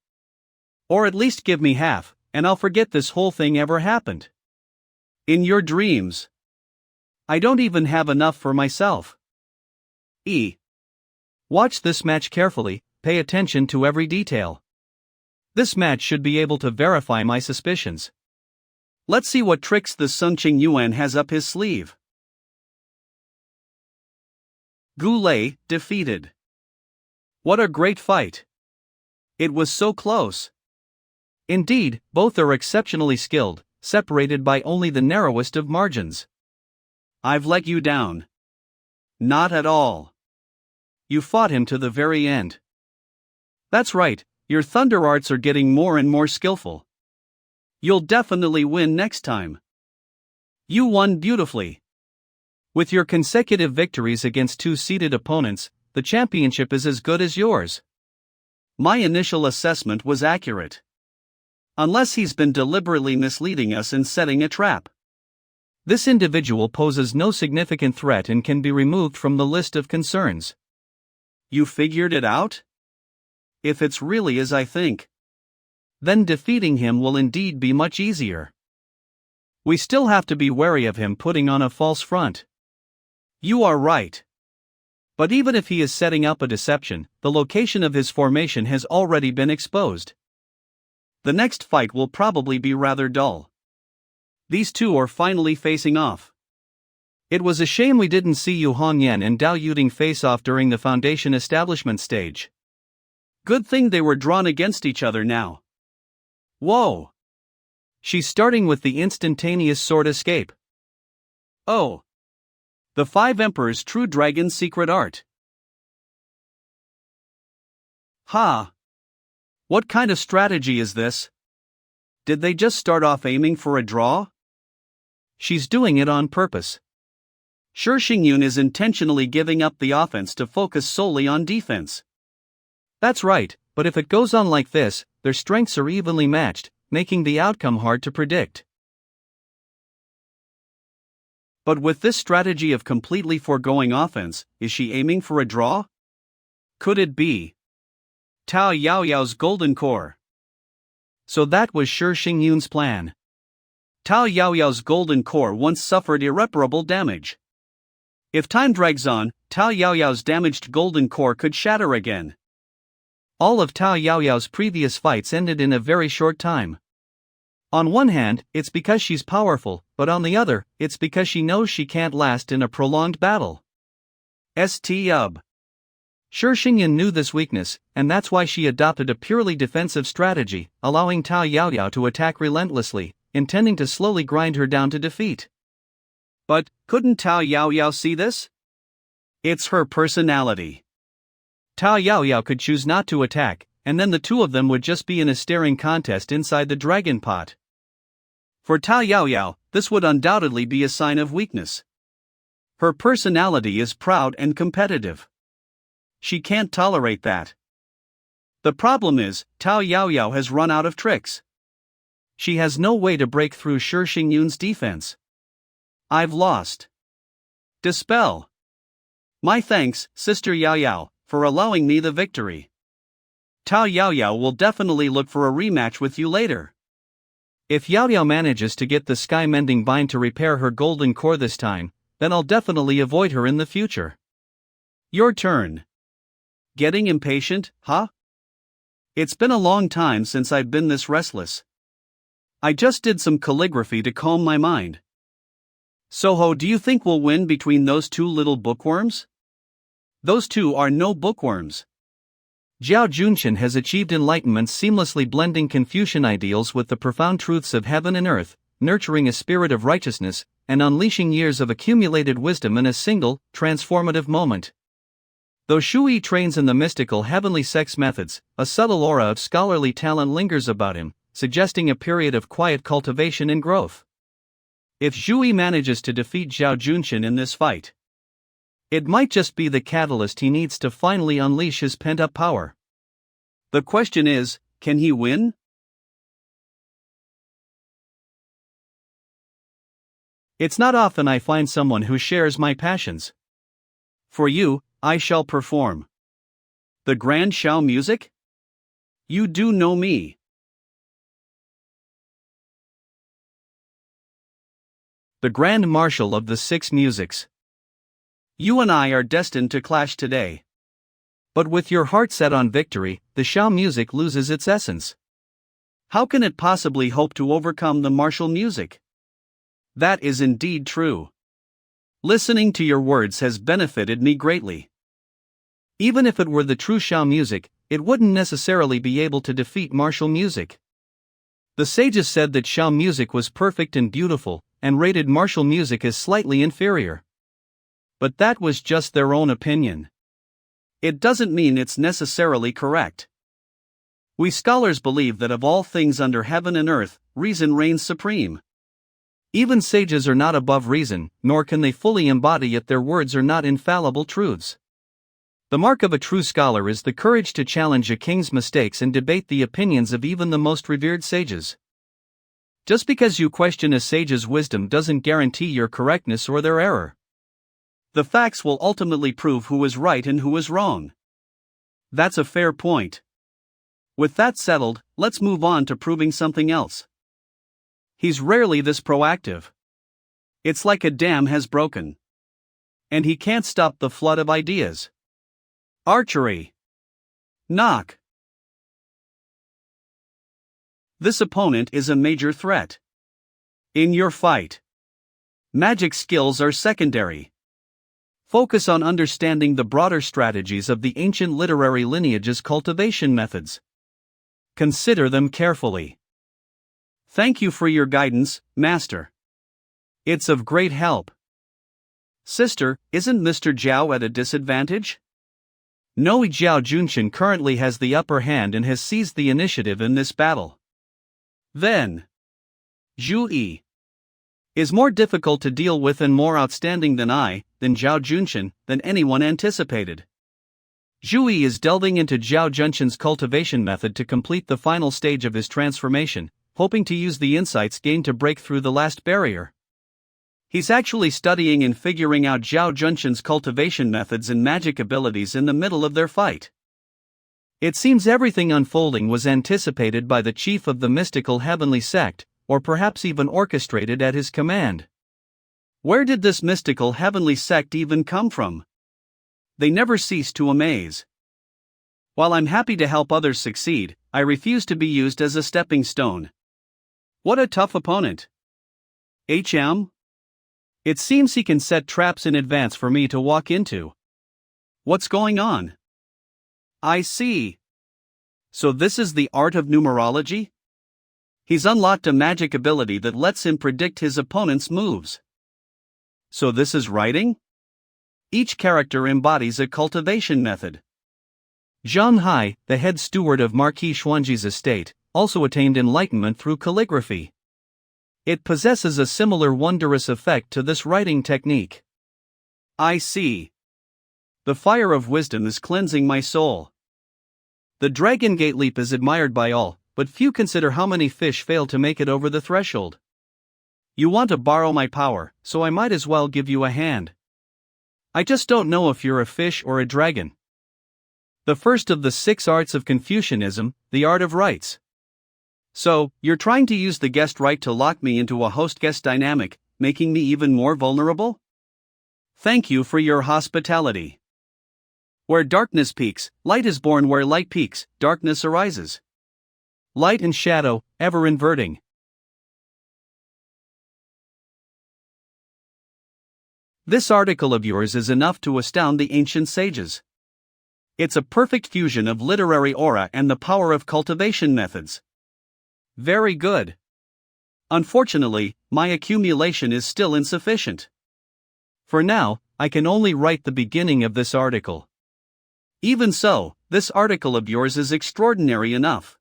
Or at least give me half, and I'll forget this whole thing ever happened. In your dreams. I don't even have enough for myself. Watch this match carefully, pay attention to every detail. This match should be able to verify my suspicions. Let's see what tricks the Sun Qing Yuan has up his sleeve. Gu Lei, defeated. What a great fight. It was so close. Indeed, both are exceptionally skilled, separated by only the narrowest of margins. I've let you down. Not at all. You fought him to the very end. That's right, your thunder arts are getting more and more skillful. You'll definitely win next time. You won beautifully. With your consecutive victories against 2-seeded opponents, the championship is as good as yours. My initial assessment was accurate. Unless he's been deliberately misleading us and setting a trap. This individual poses no significant threat and can be removed from the list of concerns. You figured it out? If it's really as I think, then defeating him will indeed be much easier. We still have to be wary of him putting on a false front. You are right. But even if he is setting up a deception, the location of his formation has already been exposed. The next fight will probably be rather dull. These two are finally facing off. It was a shame we didn't see Yu Hongyan and Dao Yuding face off during the Foundation establishment stage. Good thing they were drawn against each other now. Whoa! She's starting with the instantaneous sword escape. Oh. The Five Emperors' True Dragon's Secret Art. Ha! What kind of strategy is this? Did they just start off aiming for a draw? She's doing it on purpose. Sure, Xingyun is intentionally giving up the offense to focus solely on defense. That's right, but if it goes on like this, their strengths are evenly matched, making the outcome hard to predict. But with this strategy of completely foregoing offense, is she aiming for a draw? Could it be Tao Yaoyao's golden core? So that was Shi Xingyun's plan. Tao Yaoyao's golden core once suffered irreparable damage. If time drags on, Tao Yaoyao's damaged golden core could shatter again. All of Tao Yaoyao's previous fights ended in a very short time. On one hand, it's because she's powerful, but on the other, it's because she knows she can't last in a prolonged battle. St-ub. Shi Xingyun knew this weakness, and that's why she adopted a purely defensive strategy, allowing Tao Yaoyao to attack relentlessly, intending to slowly grind her down to defeat. But, couldn't Tao Yaoyao see this? It's her personality. Tao Yaoyao could choose not to attack, and then the two of them would just be in a staring contest inside the dragon pot. For Tao Yaoyao, this would undoubtedly be a sign of weakness. Her personality is proud and competitive. She can't tolerate that. The problem is, Tao Yaoyao has run out of tricks. She has no way to break through Shi Xingyun's defense. I've lost. Dispel. My thanks, Sister Yaoyao, for allowing me the victory. Tao Yaoyao will definitely look for a rematch with you later. If Yaoyao manages to get the Sky Mending Bind to repair her golden core this time, then I'll definitely avoid her in the future. Your turn. Getting impatient, huh? It's been a long time since I've been this restless. I just did some calligraphy to calm my mind. Soho, do you think we'll win between those two little bookworms? Those two are no bookworms. Zhao Junshin has achieved enlightenment seamlessly blending Confucian ideals with the profound truths of heaven and earth, nurturing a spirit of righteousness, and unleashing years of accumulated wisdom in a single, transformative moment. Though Shui trains in the mystical heavenly sex methods, a subtle aura of scholarly talent lingers about him, suggesting a period of quiet cultivation and growth. If Shui manages to defeat Zhao Junshin in this fight, it might just be the catalyst he needs to finally unleash his pent-up power. The question is, can he win? It's not often I find someone who shares my passions. For you, I shall perform the Grand Shao music? You do know me. The Grand Marshal of the Six Musics. You and I are destined to clash today. But with your heart set on victory, the Shao music loses its essence. How can it possibly hope to overcome the martial music? That is indeed true. Listening to your words has benefited me greatly. Even if it were the true Shao music, it wouldn't necessarily be able to defeat martial music. The sages said that Shao music was perfect and beautiful, and rated martial music as slightly inferior. But that was just their own opinion. It doesn't mean it's necessarily correct. We scholars believe that of all things under heaven and earth, reason reigns supreme. Even sages are not above reason, nor can they fully embody it. Their words are not infallible truths. The mark of a true scholar is the courage to challenge a king's mistakes and debate the opinions of even the most revered sages. Just because you question a sage's wisdom doesn't guarantee your correctness or their error. The facts will ultimately prove who is right and who is wrong. That's a fair point. With that settled, let's move on to proving something else. He's rarely this proactive. It's like a dam has broken. And he can't stop the flood of ideas. Archery. Knock. This opponent is a major threat. In your fight, magic skills are secondary. Focus on understanding the broader strategies of the ancient literary lineage's cultivation methods. Consider them carefully. Thank you for your guidance, Master. It's of great help. Sister, isn't Mr. Zhao at a disadvantage? No, Zhao Junshin currently has the upper hand and has seized the initiative in this battle. Then, Zhu Yi is more difficult to deal with and more outstanding than Zhao Junshin, than anyone anticipated. Zhu Yi is delving into Zhao Junshin's cultivation method to complete the final stage of his transformation, hoping to use the insights gained to break through the last barrier. He's actually studying and figuring out Zhao Junshin's cultivation methods and magic abilities in the middle of their fight. It seems everything unfolding was anticipated by the chief of the mystical heavenly sect, or perhaps even orchestrated at his command. Where did this mystical heavenly sect even come from? They never cease to amaze. While I'm happy to help others succeed, I refuse to be used as a stepping stone. What a tough opponent. HM? It seems he can set traps in advance for me to walk into. What's going on? I see. So this is the art of numerology? He's unlocked a magic ability that lets him predict his opponent's moves. So this is writing? Each character embodies a cultivation method. Zhang Hai, the head steward of Marquis Xuanji's estate, also attained enlightenment through calligraphy. It possesses a similar wondrous effect to this writing technique. I see. The fire of wisdom is cleansing my soul. The Dragon Gate leap is admired by all, but few consider how many fish fail to make it over the threshold. You want to borrow my power, so I might as well give you a hand. I just don't know if you're a fish or a dragon. The first of the 6 arts of Confucianism, the art of rights. So, you're trying to use the guest right to lock me into a host-guest dynamic, making me even more vulnerable? Thank you for your hospitality. Where darkness peaks, light is born. Where light peaks, darkness arises. Light and shadow, ever inverting. This article of yours is enough to astound the ancient sages. It's a perfect fusion of literary aura and the power of cultivation methods. Very good. Unfortunately, my accumulation is still insufficient. For now, I can only write the beginning of this article. Even so, this article of yours is extraordinary enough.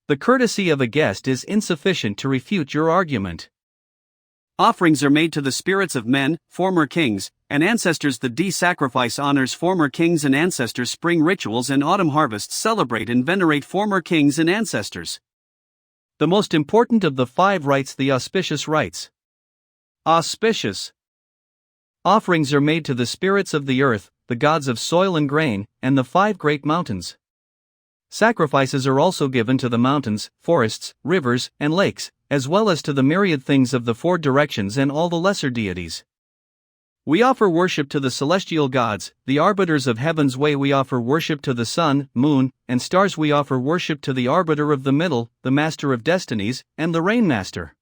The courtesy of a guest is insufficient to refute your argument. Offerings are made to the spirits of men, former kings, and ancestors. The sacrifice honors former kings and ancestors. Spring rituals and autumn harvests celebrate and venerate former kings and ancestors. The most important of the 5 rites, the auspicious rites. Auspicious. Offerings are made to the spirits of the earth, the gods of soil and grain, and the 5 great mountains. Sacrifices are also given to the mountains, forests, rivers, and lakes, as well as to the myriad things of the 4 directions and all the lesser deities. We offer worship to the celestial gods, the arbiters of heaven's way. We offer worship to the sun, moon, and stars. We offer worship to the arbiter of the middle, the master of destinies, and the rainmaster.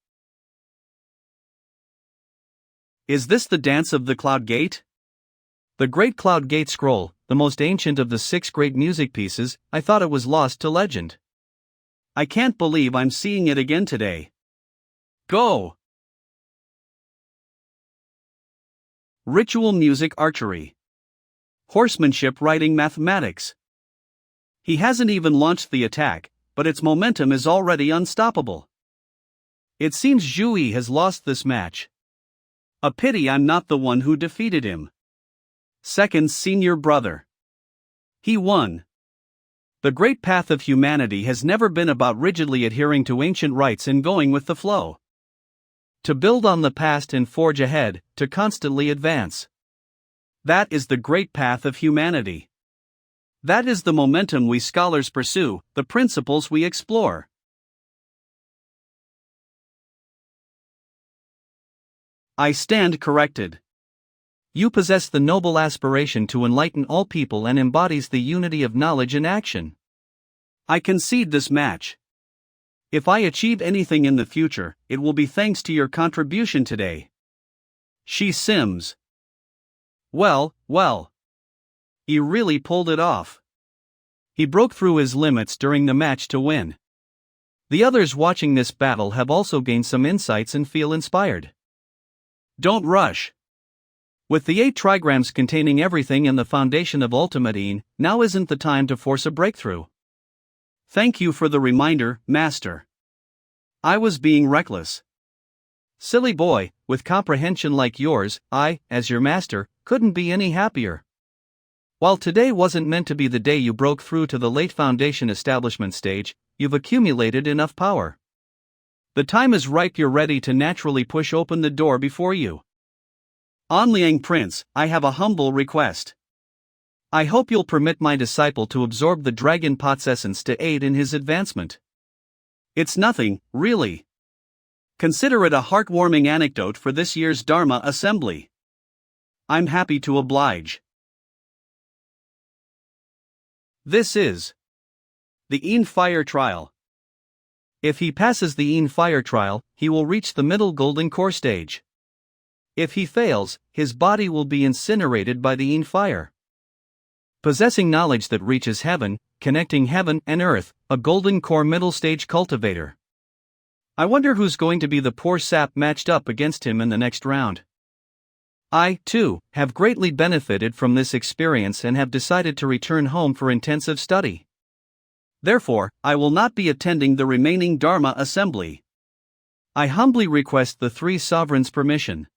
Is this the dance of the Cloud Gate? The Great Cloud Gate Scroll, the most ancient of the 6 great music pieces, I thought it was lost to legend. I can't believe I'm seeing it again today. Go! Ritual music, archery. Horsemanship, riding, mathematics. He hasn't even launched the attack, but its momentum is already unstoppable. It seems Zhu Yi has lost this match. A pity I'm not the one who defeated him. Second's senior brother. He won. The great path of humanity has never been about rigidly adhering to ancient rites and going with the flow. To build on the past and forge ahead, to constantly advance. That is the great path of humanity. That is the momentum we scholars pursue, the principles we explore. I stand corrected. You possess the noble aspiration to enlighten all people and embodies the unity of knowledge and action. I concede this match. If I achieve anything in the future, it will be thanks to your contribution today. She Sims. Well. He really pulled it off. He broke through his limits during the match to win. The others watching this battle have also gained some insights and feel inspired. Don't rush. With the 8 trigrams containing everything and the foundation of Ultimate Een, now isn't the time to force a breakthrough. Thank you for the reminder, Master. I was being reckless. Silly boy, with comprehension like yours, I, as your master, couldn't be any happier. While today wasn't meant to be the day you broke through to the late foundation establishment stage, you've accumulated enough power. The time is ripe, you're ready to naturally push open the door before you. Onliang Prince, I have a humble request. I hope you'll permit my disciple to absorb the dragon pot's essence to aid in his advancement. It's nothing, really. Consider it a heartwarming anecdote for this year's Dharma assembly. I'm happy to oblige. This is the Een Fire Trial. If he passes the Een Fire Trial, he will reach the middle golden core stage. If he fails, his body will be incinerated by the Een Fire. Possessing knowledge that reaches heaven, connecting heaven and earth, a golden core middle stage cultivator. I wonder who's going to be the poor sap matched up against him in the next round. I, too, have greatly benefited from this experience and have decided to return home for intensive study. Therefore, I will not be attending the remaining Dharma assembly. I humbly request the 3 sovereigns' permission.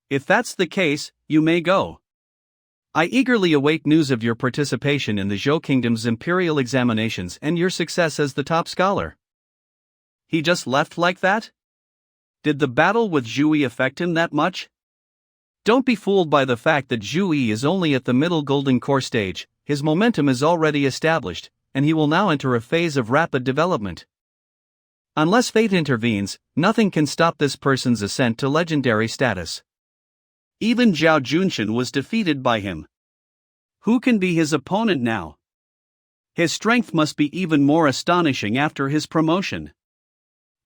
If that's the case, you may go. I eagerly await news of your participation in the Zhou Kingdom's imperial examinations and your success as the top scholar. He just left like that? Did the battle with Zhu Yi affect him that much? Don't be fooled by the fact that Zhu Yi is only at the middle golden core stage. His momentum is already established, and he will now enter a phase of rapid development. Unless fate intervenes, nothing can stop this person's ascent to legendary status. Even Zhao Junshan was defeated by him. Who can be his opponent now? His strength must be even more astonishing after his promotion.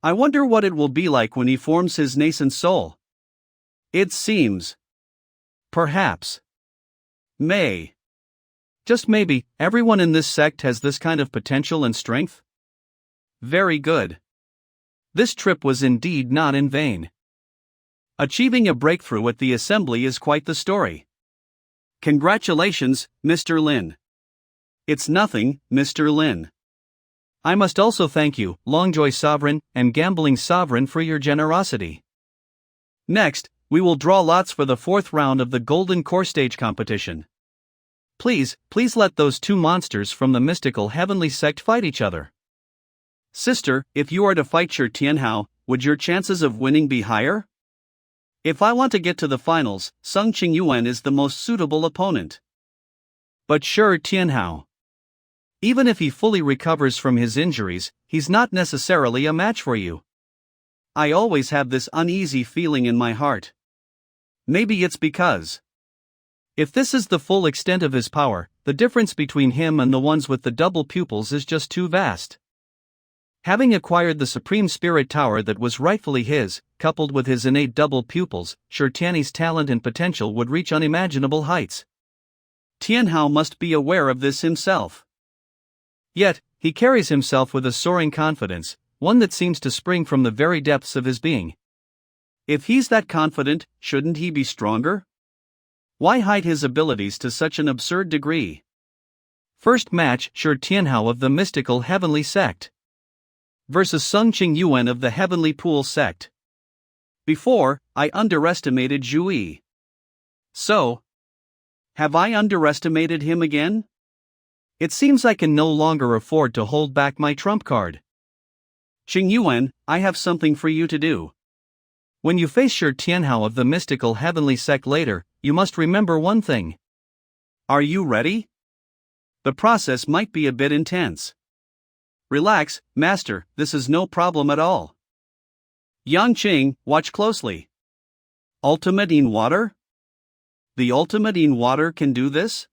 I wonder what it will be like when he forms his nascent soul. It seems. Perhaps. Just maybe, everyone in this sect has this kind of potential and strength? Very good. This trip was indeed not in vain. Achieving a breakthrough at the assembly is quite the story. Congratulations, Mr. Lin. It's nothing, Mr. Lin. I must also thank you, Longjoy Sovereign and Gambling Sovereign, for your generosity. Next, we will draw lots for the 4th round of the Golden Core Stage competition. Please let those 2 monsters from the mystical heavenly sect fight each other. Sister, if you are to fight Shi Tianhao, would your chances of winning be higher? If I want to get to the finals, Sung Qingyuan is the most suitable opponent. But Shi Tianhao. Even if he fully recovers from his injuries, he's not necessarily a match for you. I always have this uneasy feeling in my heart. Maybe it's because. If this is the full extent of his power, the difference between him and the ones with the double pupils is just too vast. Having acquired the Supreme Spirit Tower that was rightfully his, coupled with his innate double pupils, Shi Tianhi's talent and potential would reach unimaginable heights. Tianhao must be aware of this himself. Yet, he carries himself with a soaring confidence, one that seems to spring from the very depths of his being. If he's that confident, shouldn't he be stronger? Why hide his abilities to such an absurd degree? First match, Shi Tianhao of the mystical heavenly sect versus Sung Qingyuan of the heavenly pool sect. Before, I underestimated Zhu Yi. So, have I underestimated him again? It seems I can no longer afford to hold back my trump card. Qingyuan, I have something for you to do. When you face Shi Tianhao of the mystical heavenly sect later, you must remember one thing. Are you ready? The process might be a bit intense. Relax, Master, this is no problem at all. Yangqing, watch closely. Ultimate Een Water? The Ultimate Een Water can do this?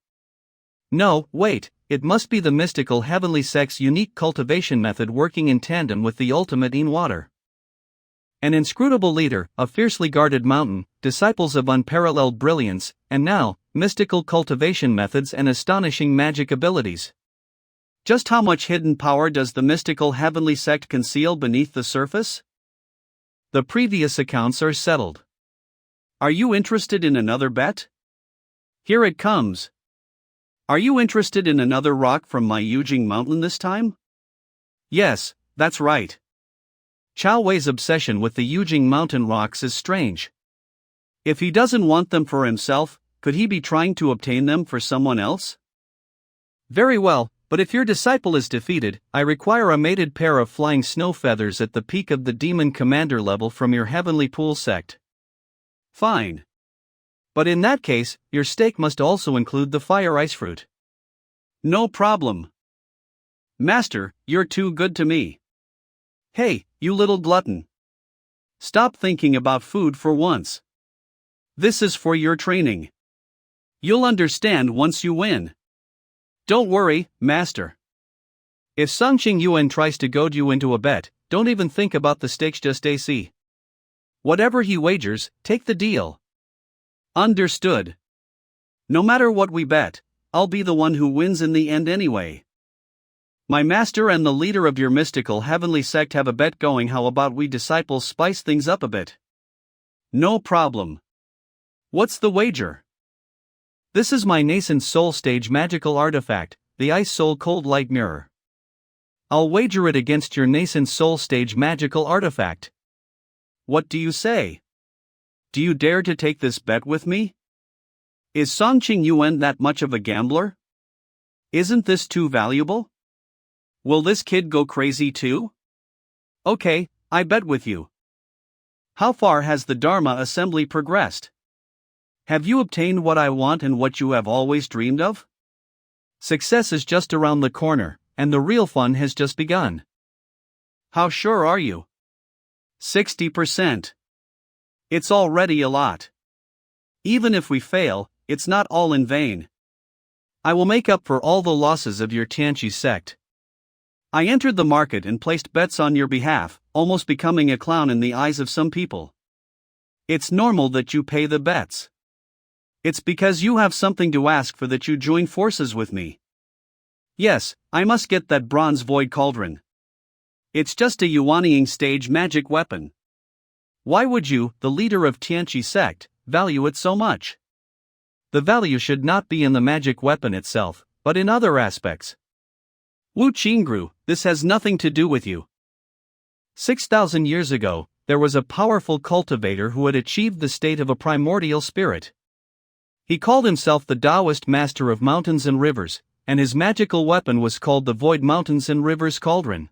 No, wait, it must be the mystical heavenly sect's unique cultivation method working in tandem with the Ultimate Een Water. An inscrutable leader, a fiercely guarded mountain, disciples of unparalleled brilliance, and now, mystical cultivation methods and astonishing magic abilities. Just how much hidden power does the mystical heavenly sect conceal beneath the surface? The previous accounts are settled. Are you interested in another bet? Here it comes. Are you interested in another rock from my Yujing mountain this time? Yes, that's right. Chao Wei's obsession with the Yujing mountain rocks is strange. If he doesn't want them for himself, could he be trying to obtain them for someone else? Very well, but if your disciple is defeated, I require a mated pair of flying snow feathers at the peak of the demon commander level from your heavenly pool sect. Fine. But in that case, your stake must also include the fire ice fruit. No problem. Master, you're too good to me. Hey, you little glutton. Stop thinking about food for once. This is for your training. You'll understand once you win. Don't worry, Master. If Songqing Yuan tries to goad you into a bet, don't even think about the stakes, just AC. Whatever he wagers, take the deal. Understood. No matter what we bet, I'll be the one who wins in the end anyway. My master and the leader of your mystical heavenly sect have a bet going. How about we disciples spice things up a bit? No problem. What's the wager? This is my nascent soul stage magical artifact, the Ice Soul Cold Light Mirror. I'll wager it against your nascent soul stage magical artifact. What do you say? Do you dare to take this bet with me? Is Songqing Yuan that much of a gambler? Isn't this too valuable? Will this kid go crazy too? Okay, I bet with you. How far has the Dharma assembly progressed? Have you obtained what I want and what you have always dreamed of? Success is just around the corner, and the real fun has just begun. How sure are you? 60%. It's already a lot. Even if we fail, it's not all in vain. I will make up for all the losses of your Tianqi sect. I entered the market and placed bets on your behalf, almost becoming a clown in the eyes of some people. It's normal that you pay the bets. It's because you have something to ask for that you join forces with me. Yes, I must get that bronze void cauldron. It's just a Yuanying stage magic weapon. Why would you, the leader of Tianqi sect, value it so much? The value should not be in the magic weapon itself, but in other aspects. Wu Qingru, this has nothing to do with you. 6,000 years ago, there was a powerful cultivator who had achieved the state of a primordial spirit. He called himself the Taoist master of mountains and rivers, and his magical weapon was called the Void Mountains and Rivers Cauldron.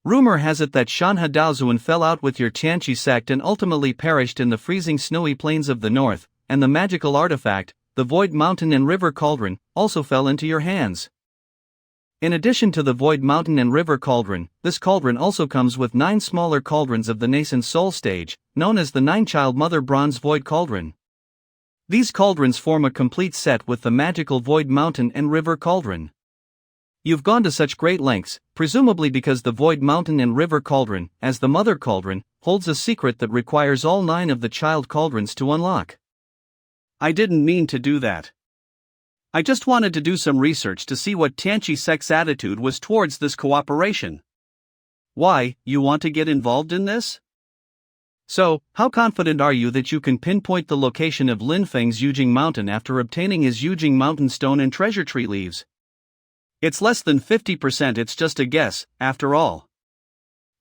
Rumor has it that Shanhe Daozuan fell out with your Tianqi sect and ultimately perished in the freezing snowy plains of the north, and the magical artifact, the Void Mountain and River Cauldron, also fell into your hands. In addition to the Void Mountain and River Cauldron, this cauldron also comes with 9 smaller cauldrons of the nascent soul stage, known as the 9-Child Mother Bronze Void Cauldron. These cauldrons form a complete set with the magical Void Mountain and River Cauldron. You've gone to such great lengths, presumably because the Void Mountain and River Cauldron, as the Mother Cauldron, holds a secret that requires all 9 of the child cauldrons to unlock. I didn't mean to do that. I just wanted to do some research to see what Tianqi sect's attitude was towards this cooperation. Why, you want to get involved in this? So, how confident are you that you can pinpoint the location of Lin Feng's Yujing Mountain after obtaining his Yujing Mountain stone and treasure tree leaves? It's less than 50%. It's just a guess, after all.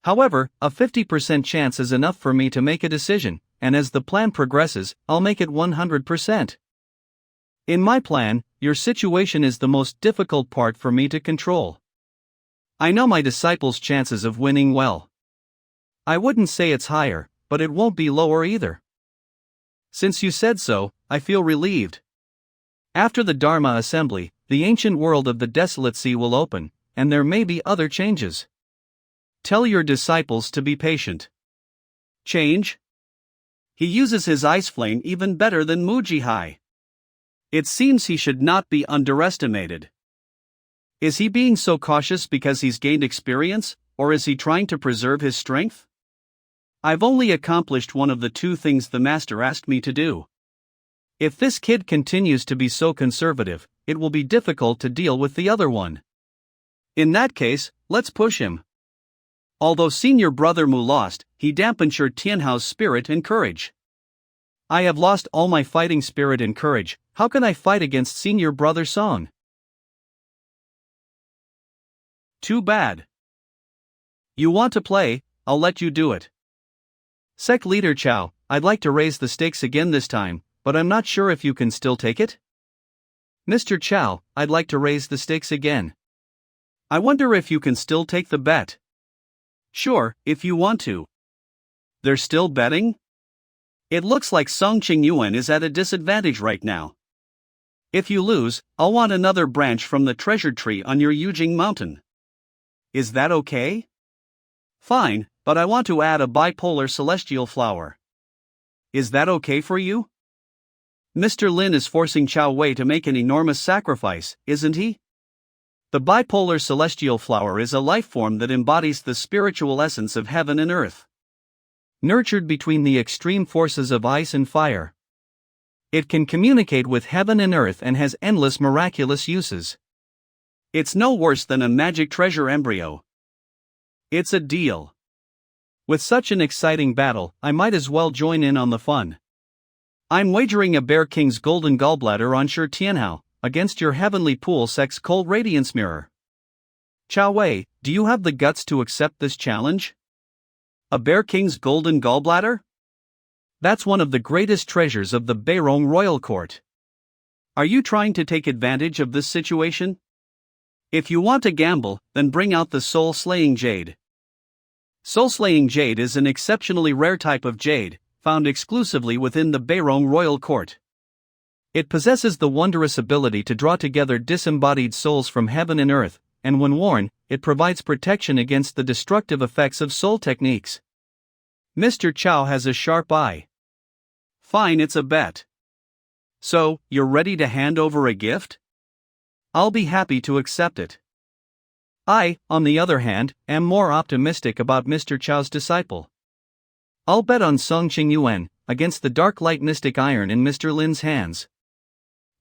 However, a 50% chance is enough for me to make a decision, and as the plan progresses, I'll make it 100%. In my plan, your situation is the most difficult part for me to control. I know my disciples' chances of winning well. I wouldn't say it's higher, but it won't be lower either. Since you said so, I feel relieved. After the Dharma assembly, the ancient world of the Desolate Sea will open, and there may be other changes. Tell your disciples to be patient. Change? He uses his ice flame even better than Mujihai. It seems he should not be underestimated. Is he being so cautious because he's gained experience, or is he trying to preserve his strength? I've only accomplished one of the 2 things the master asked me to do. If this kid continues to be so conservative, it will be difficult to deal with the other one. In that case, let's push him. Although senior brother Mu lost, he dampened Shi Tianhao's spirit and courage. I have lost all my fighting spirit and courage, how can I fight against senior brother Song? Too bad. You want to play, I'll let you do it. Sec Leader Chow, I'd like to raise the stakes again this time, but I'm not sure if you can still take it? Mr. Chow, I'd like to raise the stakes again. I wonder if you can still take the bet. Sure, if you want to. They're still betting? It looks like Song Qingyuan is at a disadvantage right now. If you lose, I'll want another branch from the treasure tree on your Yujing mountain. Is that okay? Fine, but I want to add a bipolar celestial flower. Is that okay for you? Mr. Lin is forcing Chow Wei to make an enormous sacrifice, isn't he? The bipolar celestial flower is a life form that embodies the spiritual essence of heaven and earth. Nurtured between the extreme forces of ice and fire. It can communicate with heaven and earth and has endless miraculous uses. It's no worse than a magic treasure embryo. It's a deal. With such an exciting battle, I might as well join in on the fun. I'm wagering a Bear King's golden gallbladder on Shi Tianhao, against your heavenly pool Sec's cold radiance mirror. Chow Wei, do you have the guts to accept this challenge? A Bear King's golden gallbladder? That's one of the greatest treasures of the Beirong royal court. Are you trying to take advantage of this situation? If you want to gamble, then bring out the soul-slaying jade. Soul-slaying jade is an exceptionally rare type of jade, found exclusively within the Beirong royal court. It possesses the wondrous ability to draw together disembodied souls from heaven and earth, and when worn, it provides protection against the destructive effects of soul techniques. Mr. Chow has a sharp eye. Fine, it's a bet. So, you're ready to hand over a gift? I'll be happy to accept it. I, on the other hand, am more optimistic about Mr. Chow's disciple. I'll bet on Song Qingyuan, against the dark light mystic iron in Mr. Lin's hands.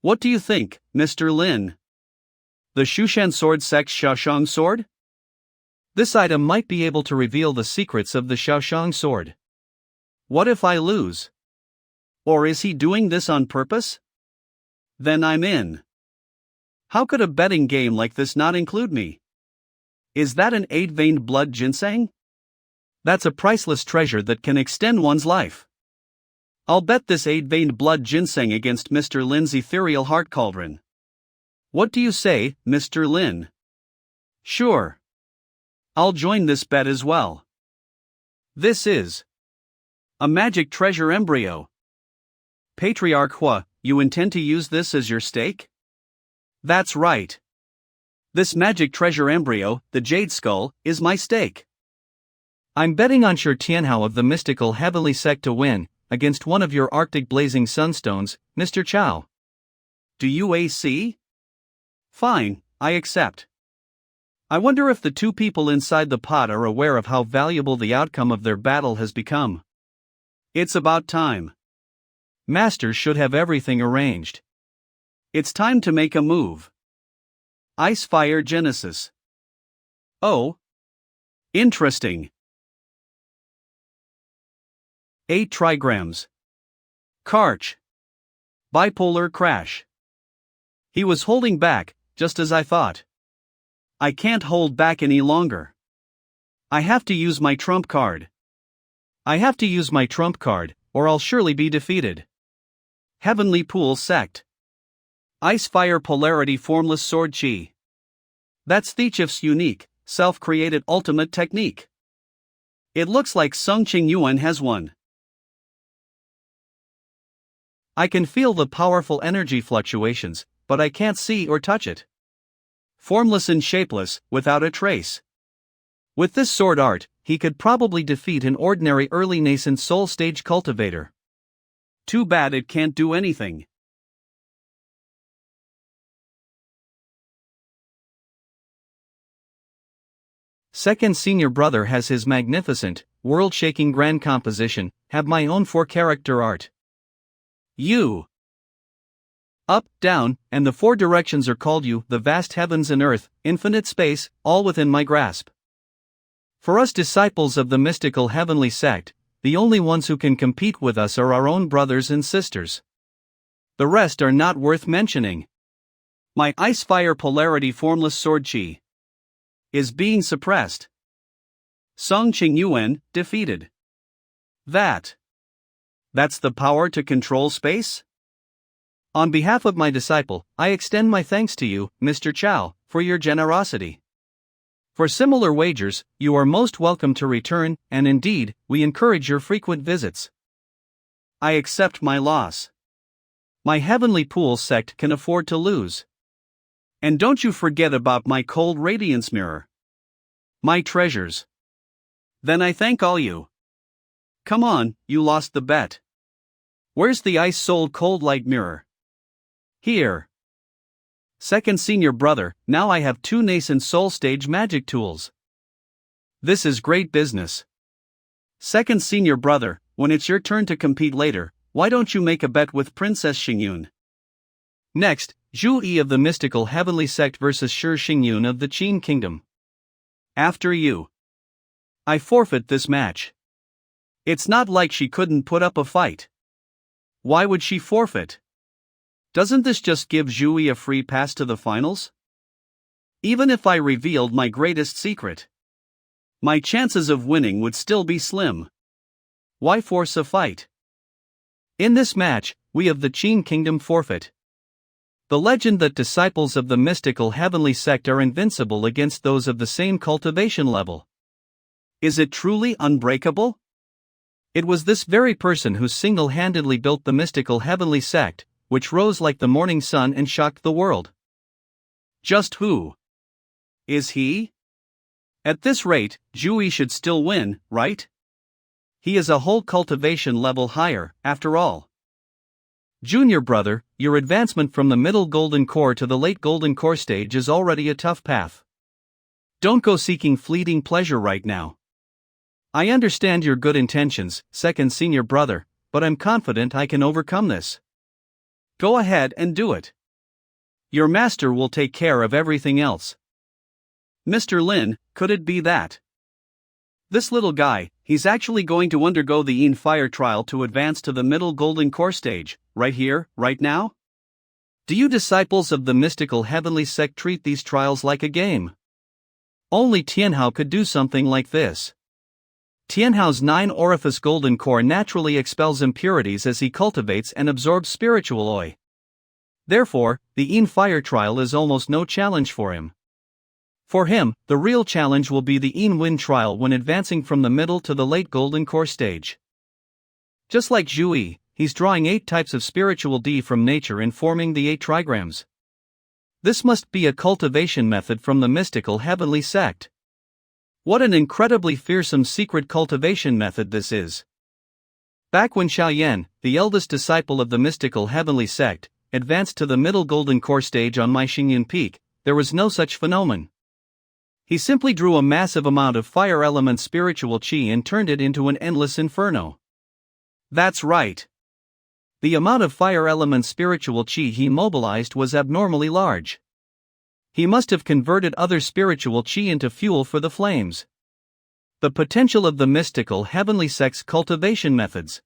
What do you think, Mr. Lin? The Shushan sword Sec's Xiaoshang sword? This item might be able to reveal the secrets of the Xiaoshang sword. What if I lose? Or is he doing this on purpose? Then I'm in. How could a betting game like this not include me? Is that an 8-veined blood ginseng? That's a priceless treasure that can extend one's life. I'll bet this 8-veined blood ginseng against Mr. Lin's ethereal heart cauldron. What do you say, Mr. Lin? Sure. I'll join this bet as well. This is a magic treasure embryo. Patriarch Hua, you intend to use this as your stake? That's right. This magic treasure embryo, the Jade Skull, is my stake. I'm betting on Shi Tianhao of the mystical heavenly sect to win, against one of your Arctic blazing sunstones, Mr. Chow. Do you AC? Fine, I accept. I wonder if the two people inside the pot are aware of how valuable the outcome of their battle has become. It's about time. Masters should have everything arranged. It's time to make a move. Ice Fire Genesis. Oh. Interesting. 8 trigrams. Karch. Bipolar crash. He was holding back, just as I thought. I can't hold back any longer. I have to use my trump card. I have to use my trump card, or I'll surely be defeated. Heavenly Pool Sect. Ice Fire Polarity Formless Sword Chi. That's Thichif's unique, self-created ultimate technique. It looks like Song Qingyuan has won. I can feel the powerful energy fluctuations, but I can't see or touch it. Formless and shapeless, without a trace. With this sword art, he could probably defeat an ordinary early nascent soul stage cultivator. Too bad it can't do anything. Second senior brother has his magnificent, world-shaking grand composition, have my own 4-character art. You. up, down, and the four directions are called you, the vast heavens and earth, infinite space, all within my grasp. For us disciples of the mystical heavenly sect, the only ones who can compete with us are our own brothers and sisters. The rest are not worth mentioning. My ice-fire polarity formless sword chi is being suppressed. Song Qingyuan, defeated. That's the power to control space? On behalf of my disciple, I extend my thanks to you, Mr. Chao, for your generosity. For similar wagers, you are most welcome to return, and indeed, we encourage your frequent visits. I accept my loss. My heavenly pool sect can afford to lose. And don't you forget about my cold radiance mirror. My treasures. Then I thank all you. Come on, you lost the bet. Where's the ice-souled cold light mirror? Here. Second senior brother, now I have 2 nascent soul stage magic tools. This is great business. Second senior brother, when it's your turn to compete later, why don't you make a bet with Princess Xingyun? Next, Zhu Yi of the mystical heavenly sect versus Shi Xingyun of the Qin kingdom. After you. I forfeit this match. It's not like she couldn't put up a fight. Why would she forfeit? Doesn't this just give Zhu Yi a free pass to the finals? Even if I revealed my greatest secret, my chances of winning would still be slim. Why force a fight? In this match, we of the Qin kingdom forfeit. The legend that disciples of the mystical heavenly sect are invincible against those of the same cultivation level. Is it truly unbreakable? It was this very person who single-handedly built the mystical heavenly sect, which rose like the morning sun and shocked the world. Just who is he? At this rate, Zhu Yi should still win, right? He is a whole cultivation level higher, after all. Junior brother, your advancement from the middle golden core to the late golden core stage is already a tough path. Don't go seeking fleeting pleasure right now. I understand your good intentions, second senior brother, but I'm confident I can overcome this. Go ahead and do it. Your master will take care of everything else. Mr. Lin, could it be that this little guy, he's actually going to undergo the Yin Fire trial to advance to the middle golden core stage, right here, right now? Do you disciples of the mystical heavenly sect treat these trials like a game? Only Tianhao could do something like this. Tianhao's 9-orifice golden core naturally expels impurities as he cultivates and absorbs spiritual oi. Therefore, the Yin Fire trial is almost no challenge for him. For him, the real challenge will be the Yin Wind trial when advancing from the middle to the late golden core stage. Just like Zhu Yi, he's drawing 8 types of spiritual D from nature and forming the 8 trigrams. This must be a cultivation method from the mystical heavenly sect. What an incredibly fearsome secret cultivation method this is. Back when Xiaoyan, the eldest disciple of the mystical heavenly sect, advanced to the middle golden core stage on my Xingyun Peak, there was no such phenomenon. He simply drew a massive amount of fire element spiritual qi and turned it into an endless inferno. That's right. The amount of fire element spiritual qi he mobilized was abnormally large. He must have converted other spiritual qi into fuel for the flames. The potential of the mystical heavenly sect's cultivation methods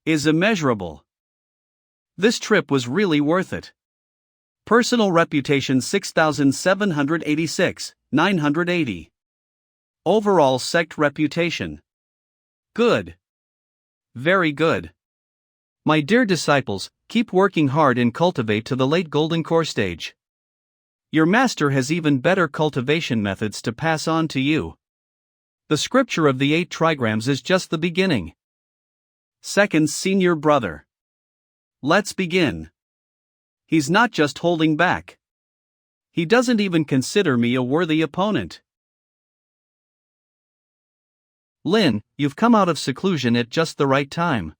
is immeasurable. This trip was really worth it. Personal reputation 6,786, 980. Overall sect reputation. Good. Very good. My dear disciples, keep working hard and cultivate to the late golden core stage. Your master has even better cultivation methods to pass on to you. The scripture of the 8 trigrams is just the beginning. Second senior brother. Let's begin. He's not just holding back. He doesn't even consider me a worthy opponent. Lin, you've come out of seclusion at just the right time.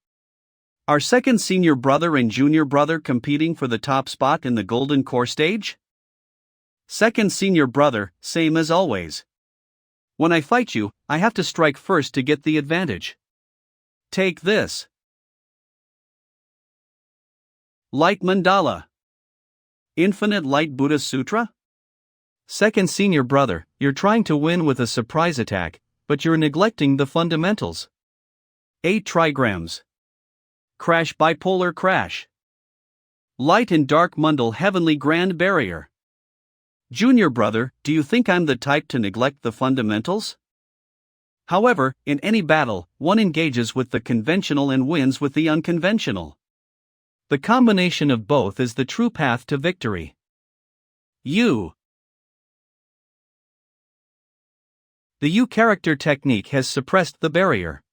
Are second senior brother and junior brother competing for the top spot in the golden core stage? Second senior brother, same as always. When I fight you, I have to strike first to get the advantage. Take this. Light Mandala. Infinite Light Buddha Sutra? Second senior brother, you're trying to win with a surprise attack, but you're neglecting the fundamentals. 8 trigrams. Crash Bipolar Crash. Light and Dark Mundal Heavenly Grand Barrier. Junior brother, do you think I'm the type to neglect the fundamentals? However, in any battle, one engages with the conventional and wins with the unconventional. The combination of both is the true path to victory. You. The U character technique has suppressed the barrier.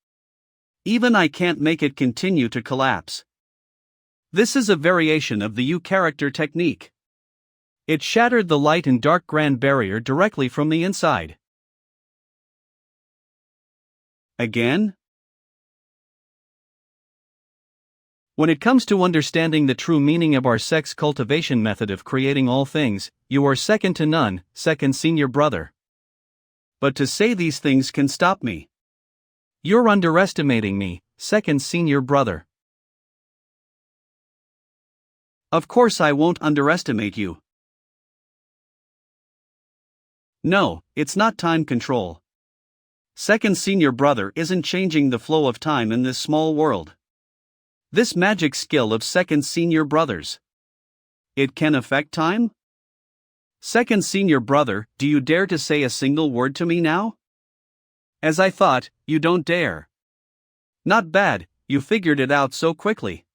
Even I can't make it continue to collapse. This is a variation of the U character technique. It shattered the light and dark grand barrier directly from the inside. Again? When it comes to understanding the true meaning of our sex cultivation method of creating all things, you are second to none, second senior brother. But to say these things can stop me. You're underestimating me, second senior brother. Of course I won't underestimate you. No, it's not time control. Second senior brother isn't changing the flow of time in this small world. This magic skill of second senior brothers. It can affect time? Second senior brother, do you dare to say a single word to me now? As I thought, you don't dare. Not bad, you figured it out so quickly.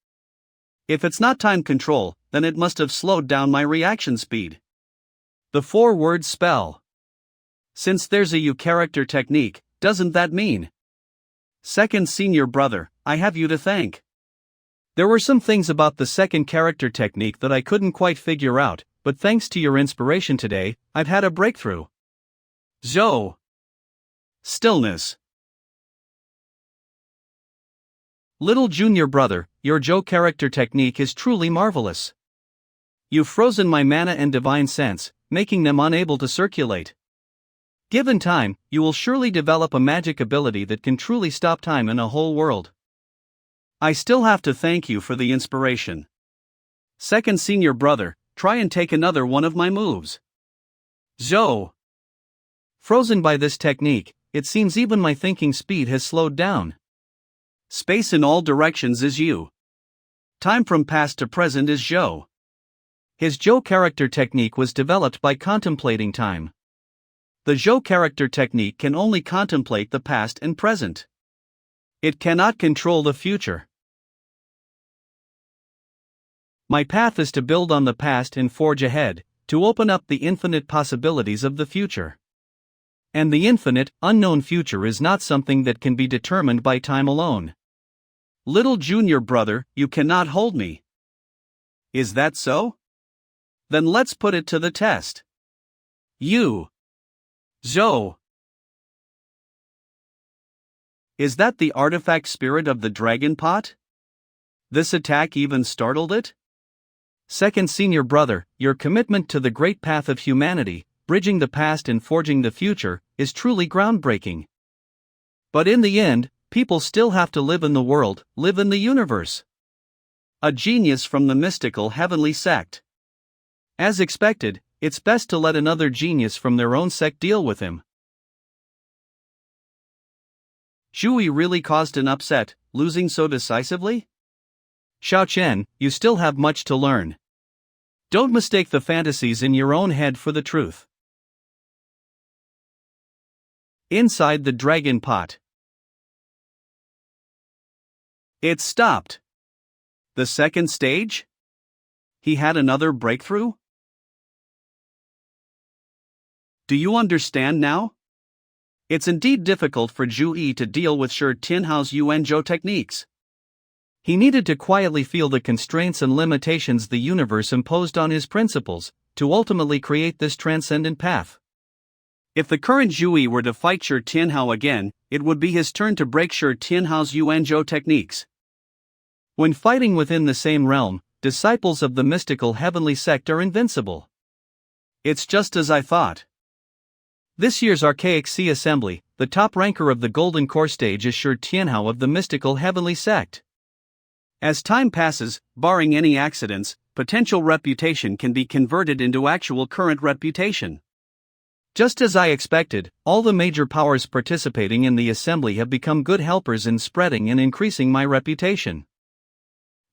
If it's not time control, then it must have slowed down my reaction speed. The 4-word spell. Since there's a U character technique, doesn't that mean? Second senior brother, I have you to thank. There were some things about the second character technique that I couldn't quite figure out, but thanks to your inspiration today, I've had a breakthrough. Zhou. Stillness. Little junior brother, your Zhou character technique is truly marvelous. You've frozen my mana and divine sense, making them unable to circulate. Given time, you will surely develop a magic ability that can truly stop time in a whole world. I still have to thank you for the inspiration. Second senior brother, try and take another one of my moves. Zhou. Frozen by this technique, it seems even my thinking speed has slowed down. Space in all directions is you. Time from past to present is Zhou. His Zhou character technique was developed by contemplating time. The Zhou character technique can only contemplate the past and present. It cannot control the future. My path is to build on the past and forge ahead, to open up the infinite possibilities of the future. And the infinite, unknown future is not something that can be determined by time alone. Little junior brother, you cannot hold me. Is that so? Then let's put it to the test. You. Zhou. Is that the artifact spirit of the dragon pot? This attack even startled it? Second senior brother, your commitment to the great path of humanity, bridging the past and forging the future, is truly groundbreaking. But in the end, people still have to live in the world, live in the universe. A genius from the mystical heavenly sect. As expected, it's best to let another genius from their own sect deal with him. Zhui really caused an upset, losing so decisively? Xiao Chen, you still have much to learn. Don't mistake the fantasies in your own head for the truth. Inside the dragon pot. It stopped. The second stage? He had another breakthrough? Do you understand now? It's indeed difficult for Zhu Yi to deal with Shi Tianhao's Yuanzhou techniques. He needed to quietly feel the constraints and limitations the universe imposed on his principles, to ultimately create this transcendent path. If the current Zhu Yi were to fight Shi Tianhao again, it would be his turn to break Shi Tianhao's Yuanzhou techniques. When fighting within the same realm, disciples of the mystical heavenly sect are invincible. It's just as I thought. This year's Archaic Sea Assembly, the top ranker of the Golden Core stage is Shi Tianhao of the mystical heavenly sect. As time passes, barring any accidents, potential reputation can be converted into actual current reputation. Just as I expected, all the major powers participating in the assembly have become good helpers in spreading and increasing my reputation.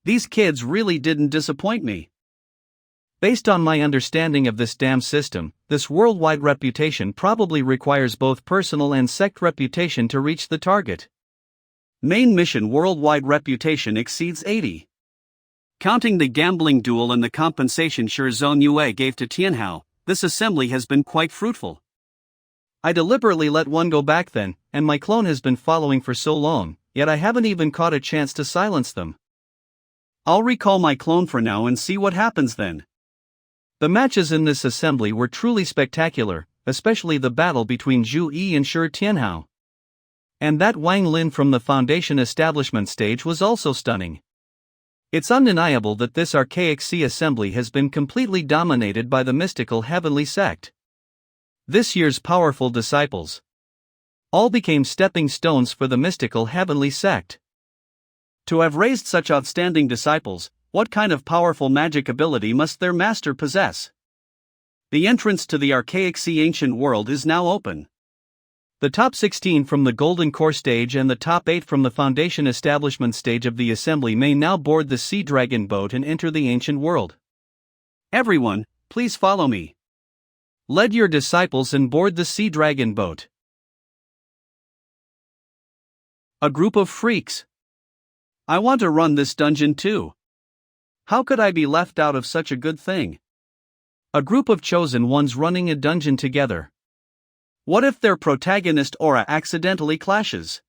These kids really didn't disappoint me. Based on my understanding of this damn system, this worldwide reputation probably requires both personal and sect reputation to reach the target. Main mission worldwide reputation exceeds 80. Counting the gambling duel and the compensation Zhou Yue gave to Tianhao, this assembly has been quite fruitful. I deliberately let one go back then, and my clone has been following for so long, yet I haven't even caught a chance to silence them. I'll recall my clone for now and see what happens then. The matches in this assembly were truly spectacular, especially the battle between Zhu Yi and Shi Tianhao. And that Wang Lin from the Foundation establishment stage was also stunning. It's undeniable that this archaic Sea assembly has been completely dominated by the mystical heavenly sect. This year's powerful disciples all became stepping stones for the mystical heavenly sect. To have raised such outstanding disciples, what kind of powerful magic ability must their master possess? The entrance to the archaic Sea ancient world is now open. The top 16 from the Golden Core stage and the top 8 from the Foundation establishment stage of the assembly may now board the Sea Dragon boat and enter the ancient world. Everyone, please follow me. Lead your disciples and board the Sea Dragon boat. A group of freaks. I want to run this dungeon too. How could I be left out of such a good thing? A group of chosen ones running a dungeon together. What if their protagonist aura accidentally clashes?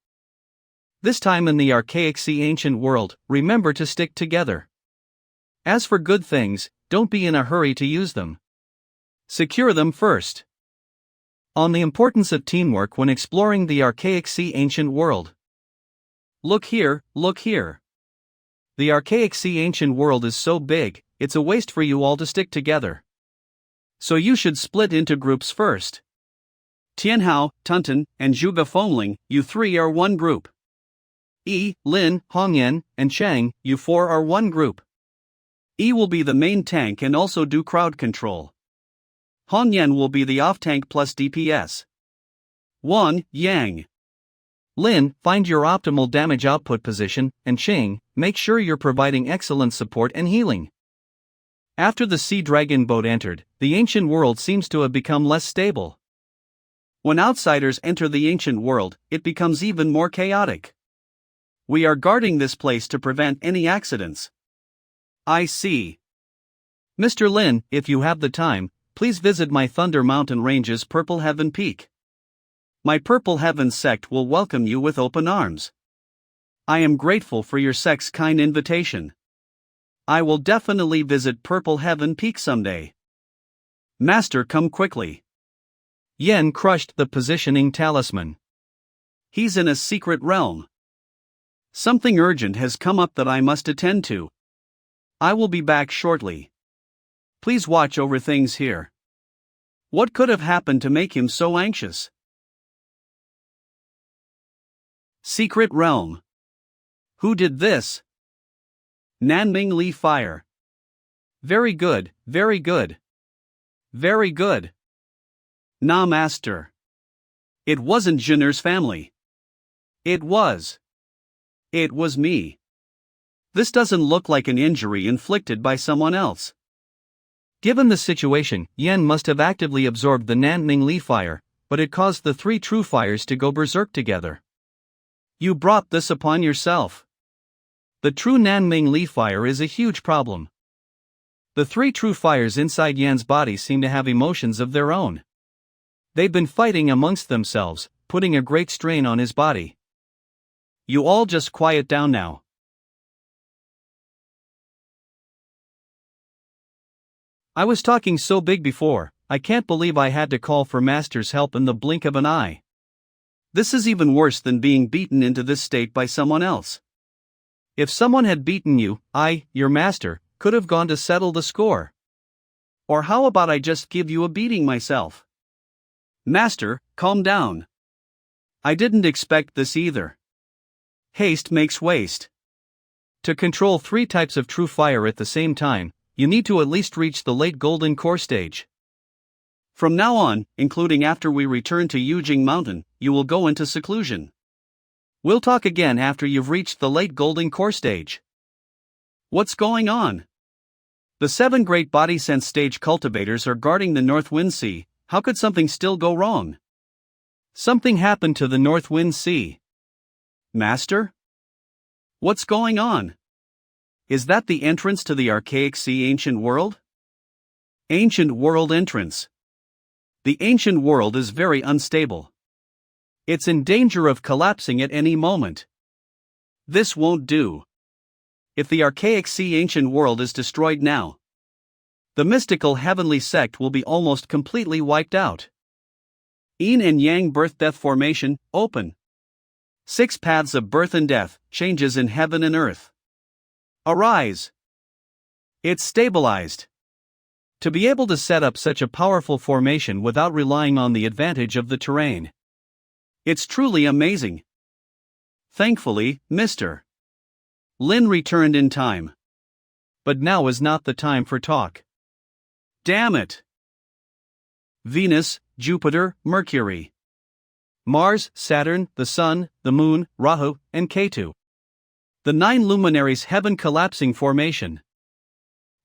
This time in the archaic Sea ancient world, remember to stick together. As for good things, don't be in a hurry to use them. Secure them first. On the importance of teamwork when exploring the archaic Sea ancient world. Look here, look here. The archaic Sea ancient world is so big, it's a waste for you all to stick together. So you should split into groups first. Tianhao, Tunten, and Zhuge Fengling, you three are one group. Yi, Lin, Hongyan, and Chang, you four are one group. Yi will be the main tank and also do crowd control. Hongyan will be the off-tank plus DPS. Wang, Yang. Lin, find your optimal damage output position, and Chang, make sure you're providing excellent support and healing. After the Sea Dragon boat entered, the ancient world seems to have become less stable. When outsiders enter the ancient world, it becomes even more chaotic. We are guarding this place to prevent any accidents. I see. Mr. Lin, if you have the time, please visit my Thunder Mountain Range's Purple Heaven Peak. My Purple Heaven sect will welcome you with open arms. I am grateful for your sect's kind invitation. I will definitely visit Purple Heaven Peak someday. Master, come quickly. Yen crushed the positioning talisman. He's in a secret realm. Something urgent has come up that I must attend to. I will be back shortly. Please watch over things here. What could have happened to make him so anxious? Secret realm. Who did this? Nanming Li Fire. Very good, very good. Very good. Na Master. It wasn't Jinner's family. It was. It was me. This doesn't look like an injury inflicted by someone else. Given the situation, Yen must have actively absorbed the Nanming Li Fire, but it caused the three true fires to go berserk together. You brought this upon yourself. The true Nanming Li Fire is a huge problem. The three true fires inside Yan's body seem to have emotions of their own. They've been fighting amongst themselves, putting a great strain on his body. You all just quiet down now. I was talking so big before, I can't believe I had to call for Master's help in the blink of an eye. This is even worse than being beaten into this state by someone else. If someone had beaten you, I, your master, could have gone to settle the score. Or how about I just give you a beating myself? Master, calm down. I didn't expect this either. Haste makes waste. To control 3 types of true fire at the same time, you need to at least reach the late golden core stage. From now on, including after we return to Yujing Mountain, you will go into seclusion. We'll talk again after you've reached the late golden core stage. What's going on? The 7 great body sense stage cultivators are guarding the North Wind Sea. How could something still go wrong? Something happened to the North Wind Sea. Master? What's going on? Is that the entrance to the archaic sea ancient world? Ancient world entrance. The ancient world is very unstable. It's in danger of collapsing at any moment. This won't do. If the archaic sea ancient world is destroyed now, the mystical heavenly sect will be almost completely wiped out. Yin and Yang birth-death formation, open. 6 paths of birth and death, changes in heaven and earth. Arise. It's stabilized. To be able to set up such a powerful formation without relying on the advantage of the terrain. It's truly amazing. Thankfully, Mr. Lin returned in time. But now is not the time for talk. Damn it! Venus, Jupiter, Mercury, Mars, Saturn, the Sun, the Moon, Rahu, and Ketu. The 9 luminaries heaven collapsing formation.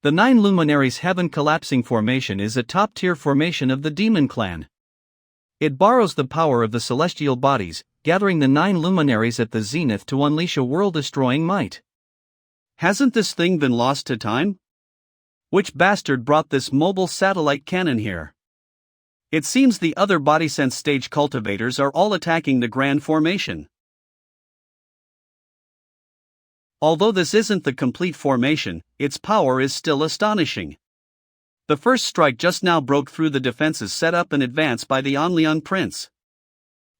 The 9 luminaries heaven collapsing formation is a top-tier formation of the demon clan. It borrows the power of the celestial bodies, gathering the 9 luminaries at the zenith to unleash a world-destroying might. Hasn't this thing been lost to time? Which bastard brought this mobile satellite cannon here? It seems the other body sense stage cultivators are all attacking the grand formation. Although this isn't the complete formation, its power is still astonishing. The first strike just now broke through the defenses set up in advance by the Anlian Prince.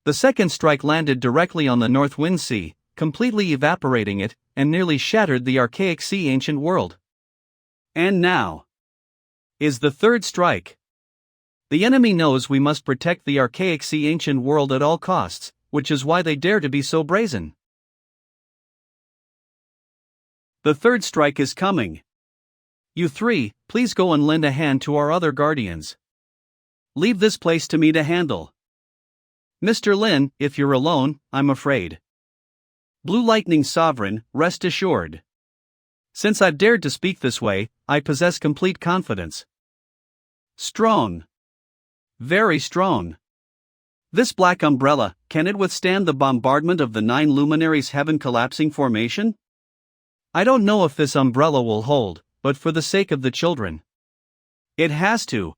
The second strike landed directly on the North Wind Sea, completely evaporating it, and nearly shattered the archaic sea ancient world. And now is the third strike. The enemy knows we must protect the archaic sea ancient world at all costs, which is why they dare to be so brazen. The third strike is coming. You 3, please go and lend a hand to our other guardians. Leave this place to me to handle. Mr. Lin, if you're alone, I'm afraid. Blue Lightning Sovereign, rest assured. Since I've dared to speak this way, I possess complete confidence. Strong. Very strong. This black umbrella, can it withstand the bombardment of the 9 luminaries heaven collapsing formation? I don't know if this umbrella will hold, but for the sake of the children, it has to.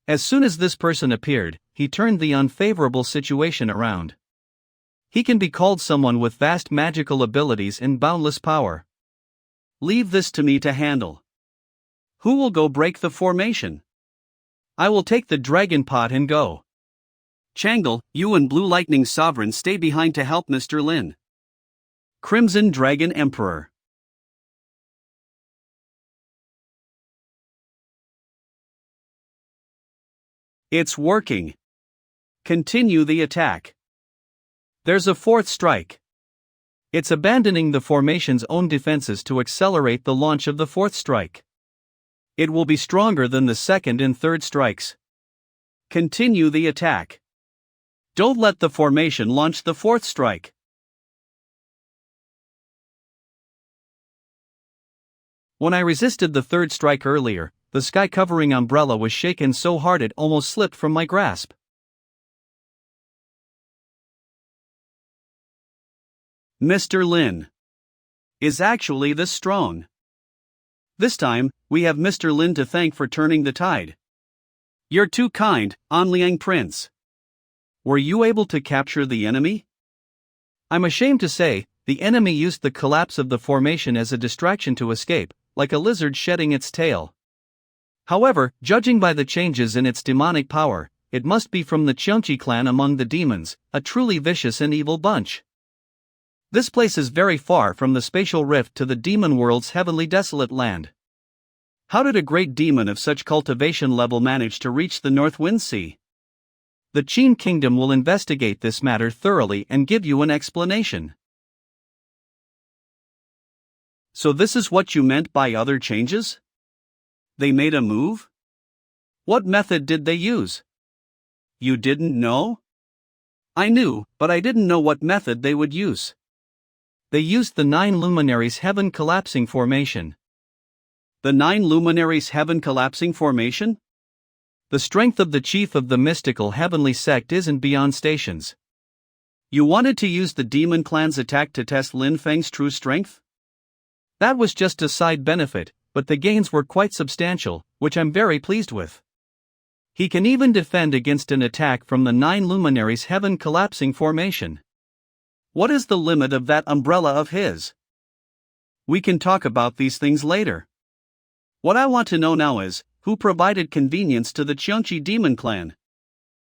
As soon as this person appeared, he turned the unfavorable situation around. He can be called someone with vast magical abilities and boundless power. Leave this to me to handle. Who will go break the formation? I will take the dragon pot and go. Changle, you and Blue Lightning Sovereign stay behind to help Mr. Lin. Crimson Dragon Emperor. It's working. Continue the attack. There's a fourth strike. It's abandoning the formation's own defenses to accelerate the launch of the fourth strike. It will be stronger than the second and third strikes. Continue the attack. Don't let the formation launch the fourth strike. When I resisted the third strike earlier, the sky-covering umbrella was shaken so hard it almost slipped from my grasp. Mr. Lin is actually this strong. This time, we have Mr. Lin to thank for turning the tide. You're too kind, Anliang Prince. Were you able to capture the enemy? I'm ashamed to say, the enemy used the collapse of the formation as a distraction to escape, like a lizard shedding its tail. However, judging by the changes in its demonic power, it must be from the Cheonchi clan among the demons, a truly vicious and evil bunch. This place is very far from the spatial rift to the demon world's heavenly desolate land. How did a great demon of such cultivation level manage to reach the North Wind Sea? The Qin Kingdom will investigate this matter thoroughly and give you an explanation. So this is what you meant by other changes? They made a move? What method did they use? You didn't know? I knew, but I didn't know what method they would use. They used the 9 luminaries heaven collapsing formation. The 9 luminaries heaven collapsing formation? The strength of the chief of the mystical heavenly sect isn't beyond stations. You wanted to use the demon clan's attack to test Lin Feng's true strength? That was just a side benefit, but the gains were quite substantial, which I'm very pleased with. He can even defend against an attack from the 9 luminaries heaven collapsing formation. What is the limit of that umbrella of his? We can talk about these things later. What I want to know now is, who provided convenience to the Qiangqi demon clan?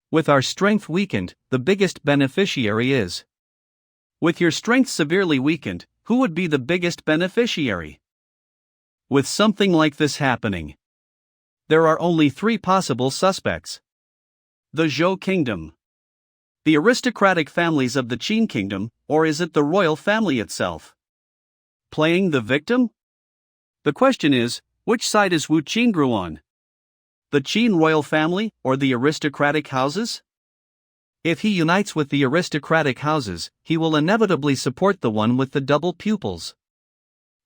With our strength weakened, the biggest beneficiary is. With your strength severely weakened, who would be the biggest beneficiary? With something like this happening, there are only 3 possible suspects. The Zhou Kingdom, the aristocratic families of the Qin Kingdom, or is it the royal family itself? Playing the victim? The question is, which side is Wu Qingru on? The Qin royal family, or the aristocratic houses? If he unites with the aristocratic houses, he will inevitably support the one with the double pupils.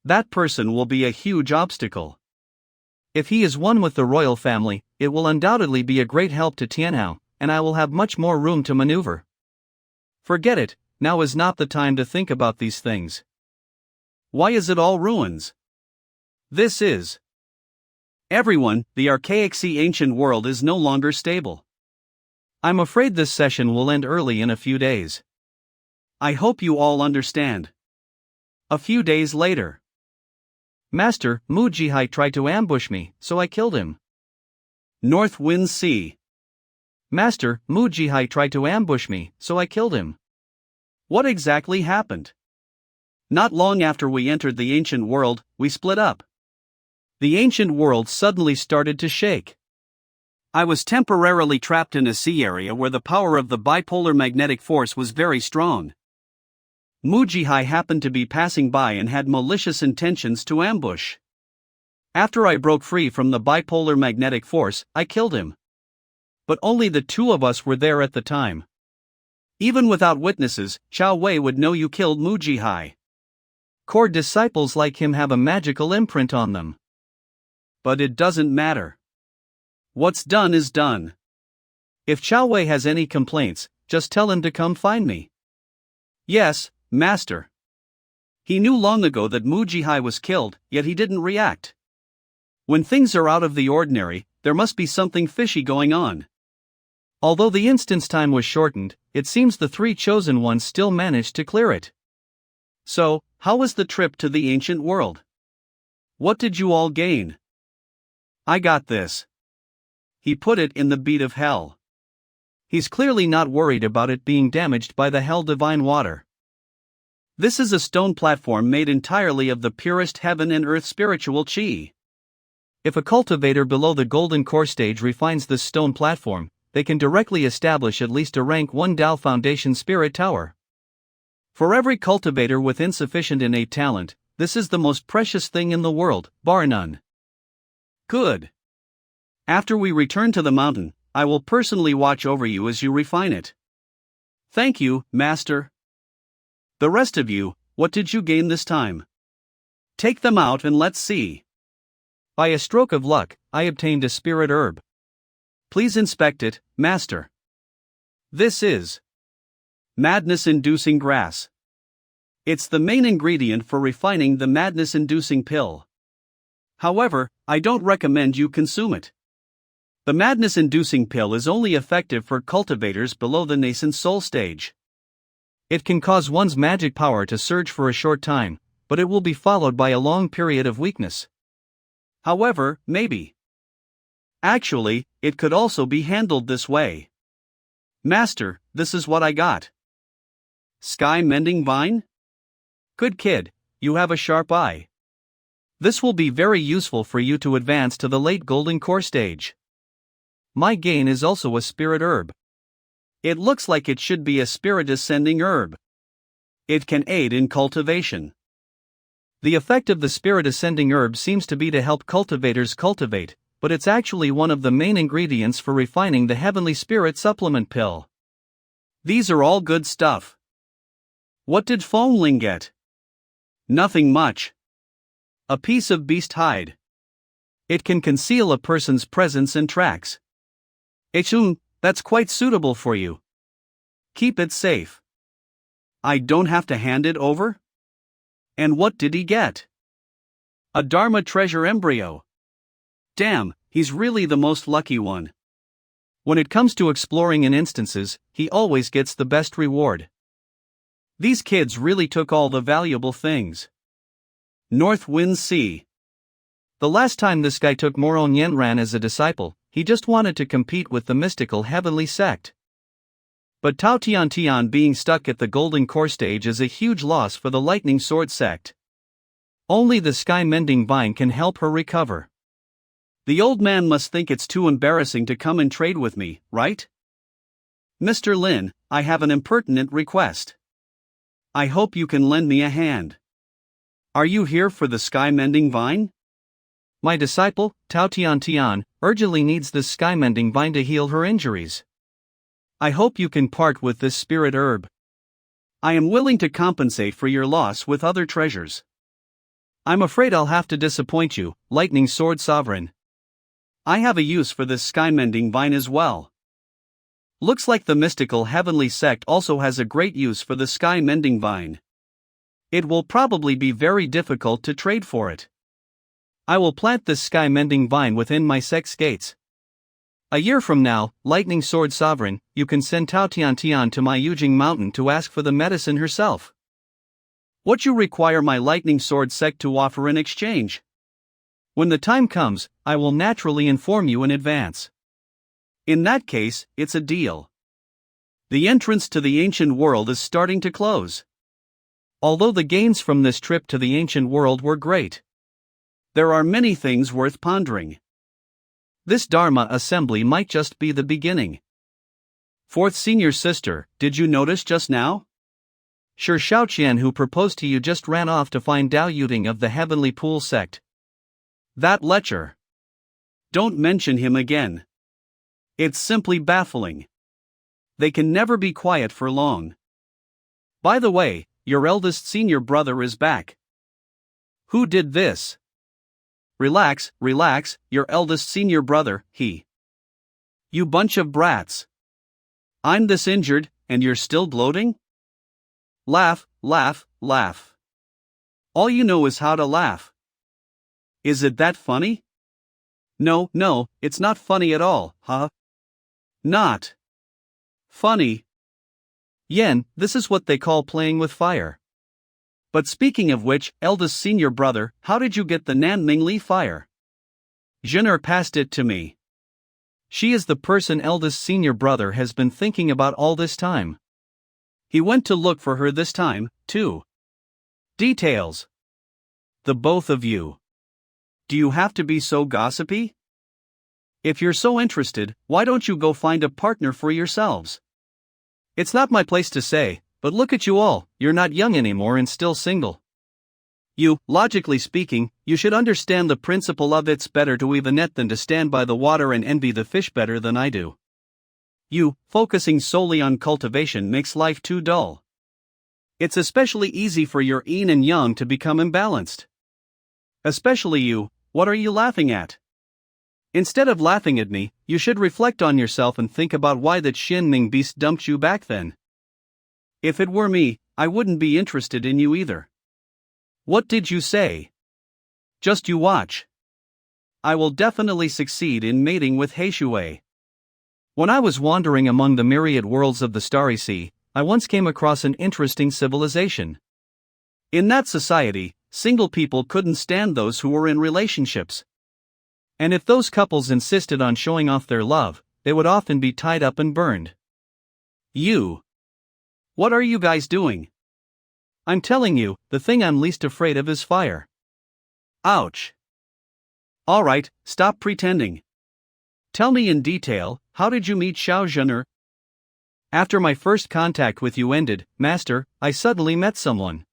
That person will be a huge obstacle. If he is one with the royal family, it will undoubtedly be a great help to Tianhao, and I will have much more room to maneuver. Forget it, now is not the time to think about these things. Why is it all ruins? This is. Everyone, the archaic ancient world is no longer stable. I'm afraid this session will end early in a few days. I hope you all understand. A few days later. Master, Mu Jihai tried to ambush me, so I killed him. North Wind Sea. Master, Mu Jihai tried to ambush me, so I killed him. What exactly happened? Not long after we entered the ancient world, we split up. The ancient world suddenly started to shake. I was temporarily trapped in a sea area where the power of the bipolar magnetic force was very strong. Mu Jihai happened to be passing by and had malicious intentions to ambush. After I broke free from the bipolar magnetic force, I killed him. But only the 2 of us were there at the time. Even without witnesses, Chao Wei would know you killed Mu Jihai. Core disciples like him have a magical imprint on them. But it doesn't matter. What's done is done. If Chao Wei has any complaints, just tell him to come find me. Yes, Master. He knew long ago that Mu Jihai was killed, yet he didn't react. When things are out of the ordinary, there must be something fishy going on. Although the instance time was shortened, it seems the 3 chosen ones still managed to clear it. So, how was the trip to the ancient world? What did you all gain? I got this. He put it in the beat of hell. He's clearly not worried about it being damaged by the hell divine water. This is a stone platform made entirely of the purest heaven and earth spiritual qi. If a cultivator below the golden core stage refines this stone platform, they can directly establish at least a rank 1 Dao Foundation Spirit Tower. For every cultivator with insufficient innate talent, this is the most precious thing in the world, bar none. Good. After we return to the mountain, I will personally watch over you as you refine it. Thank you, Master. The rest of you, what did you gain this time? Take them out and let's see. By a stroke of luck, I obtained a spirit herb. Please inspect it, Master. This is madness-inducing grass. It's the main ingredient for refining the madness-inducing pill. However, I don't recommend you consume it. The madness-inducing pill is only effective for cultivators below the nascent soul stage. It can cause one's magic power to surge for a short time, but it will be followed by a long period of weakness. However, maybe. Actually, it could also be handled this way. Master, this is what I got. Sky Mending Vine? Good kid, you have a sharp eye. This will be very useful for you to advance to the late golden core stage. My gain is also a spirit herb. It looks like it should be a spirit-ascending herb. It can aid in cultivation. The effect of the spirit-ascending herb seems to be to help cultivators cultivate, but it's actually one of the main ingredients for refining the heavenly spirit supplement pill. These are all good stuff. What did Fongling get? Nothing much. A piece of beast hide. It can conceal a person's presence and tracks. Echun, that's quite suitable for you. Keep it safe. I don't have to hand it over? And what did he get? A Dharma treasure embryo. Damn, he's really the most lucky one. When it comes to exploring in instances, he always gets the best reward. These kids really took all the valuable things. North Wind Sea. The last time this guy took Moron Yenran as a disciple, he just wanted to compete with the mystical heavenly sect. But Tao Tian Tian being stuck at the Golden Core stage is a huge loss for the Lightning Sword sect. Only the Sky Mending Vine can help her recover. The old man must think it's too embarrassing to come and trade with me, right? Mr. Lin, I have an impertinent request. I hope you can lend me a hand. Are you here for the Sky Mending Vine? My disciple, Tao Tian Tian, urgently needs this Sky Mending Vine to heal her injuries. I hope you can part with this spirit herb. I am willing to compensate for your loss with other treasures. I'm afraid I'll have to disappoint you, Lightning Sword Sovereign. I have a use for this Sky Mending Vine as well. Looks like the mystical heavenly sect also has a great use for the Sky Mending Vine. It will probably be very difficult to trade for it. I will plant this Sky Mending Vine within my sect's gates. A year from now, Lightning Sword Sovereign, you can send Tao Tian Tian to my Yujing Mountain to ask for the medicine herself. What you require my Lightning Sword sect to offer in exchange? When the time comes, I will naturally inform you in advance. In that case, it's a deal. The entrance to the ancient world is starting to close. Although the gains from this trip to the ancient world were great, there are many things worth pondering. This Dharma assembly might just be the beginning. Fourth senior sister, did you notice just now? Sure, Shaoqian who proposed to you just ran off to find Dao Yuding of the Heavenly Pool sect. That lecher. Don't mention him again. It's simply baffling. They can never be quiet for long. By the way, your eldest senior brother is back. Who did this? Relax, relax, your eldest senior brother, he. You bunch of brats. I'm this injured, and you're still gloating? Laugh, laugh, laugh. All you know is how to laugh. Is it that funny? No, it's not funny at all, huh? Not funny. Yen, this is what they call playing with fire. But speaking of which, eldest senior brother, how did you get the Nanming Li fire? Jin'er passed it to me. She is the person eldest senior brother has been thinking about all this time. He went to look for her this time, too. Details. The both of you. Do you have to be so gossipy? If you're so interested, why don't you go find a partner for yourselves? It's not my place to say, but look at you all, you're not young anymore and still single. You, logically speaking, you should understand the principle of it's better to weave a net than to stand by the water and envy the fish better than I do. You, focusing solely on cultivation makes life too dull. It's especially easy for your yin and yang to become imbalanced. Especially you, what are you laughing at? Instead of laughing at me, you should reflect on yourself and think about why that Shin Ming beast dumped you back then. If it were me, I wouldn't be interested in you either. What did you say? Just you watch. I will definitely succeed in mating with Heishui. When I was wandering among the myriad worlds of the Starry Sea, I once came across an interesting civilization. In that society, single people couldn't stand those who were in relationships. And if those couples insisted on showing off their love, they would often be tied up and burned. You. What are you guys doing? I'm telling you, the thing I'm least afraid of is fire. Ouch. Alright, stop pretending. Tell me in detail, how did you meet Xiao Zhener? After my first contact with you ended, Master, I suddenly met someone.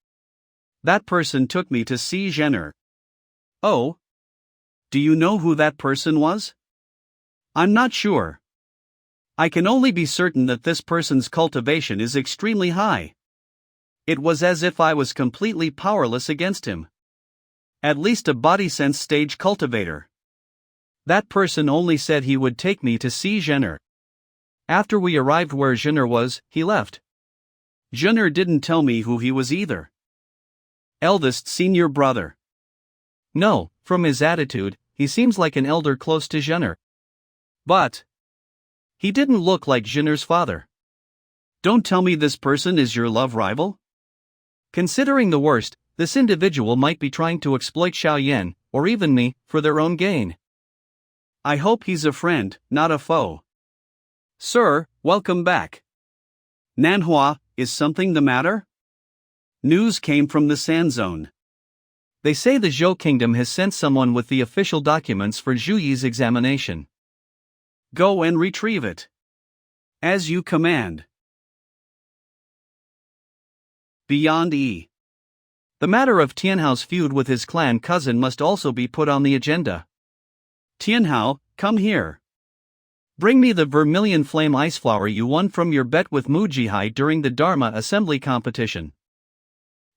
That person took me to see Jenner. Oh? Do you know who that person was? I'm not sure. I can only be certain that this person's cultivation is extremely high. It was as if I was completely powerless against him. At least a body sense stage cultivator. That person only said he would take me to see Jenner. After we arrived where Jenner was, he left. Jenner didn't tell me who he was either. Eldest senior brother. No, from his attitude, he seems like an elder close to Jenner. But he didn't look like Jenner's father. Don't tell me this person is your love rival? Considering the worst, this individual might be trying to exploit Xiaoyan, or even me, for their own gain. I hope he's a friend, not a foe. Sir, welcome back. Manhwa, is something the matter? News came from the Sand Zone. They say the Zhou Kingdom has sent someone with the official documents for Zhu Yi's examination. Go and retrieve it. As you command. Beyond E. The matter of Tianhao's feud with his clan cousin must also be put on the agenda. Tianhao, come here. Bring me the vermilion flame ice flower you won from your bet with Mu Jihai during the Dharma assembly competition.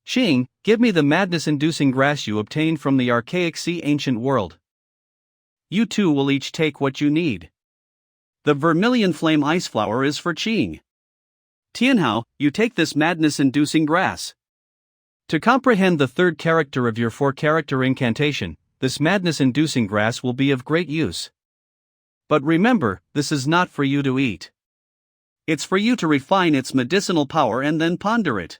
Xing, give me the madness-inducing grass you obtained from the archaic sea ancient world. You two will each take what you need. The vermilion flame ice flower is for Qing. Tianhao, you take this madness-inducing grass. To comprehend the third character of your 4-character incantation, this madness-inducing grass will be of great use. But remember, this is not for you to eat. It's for you to refine its medicinal power and then ponder it.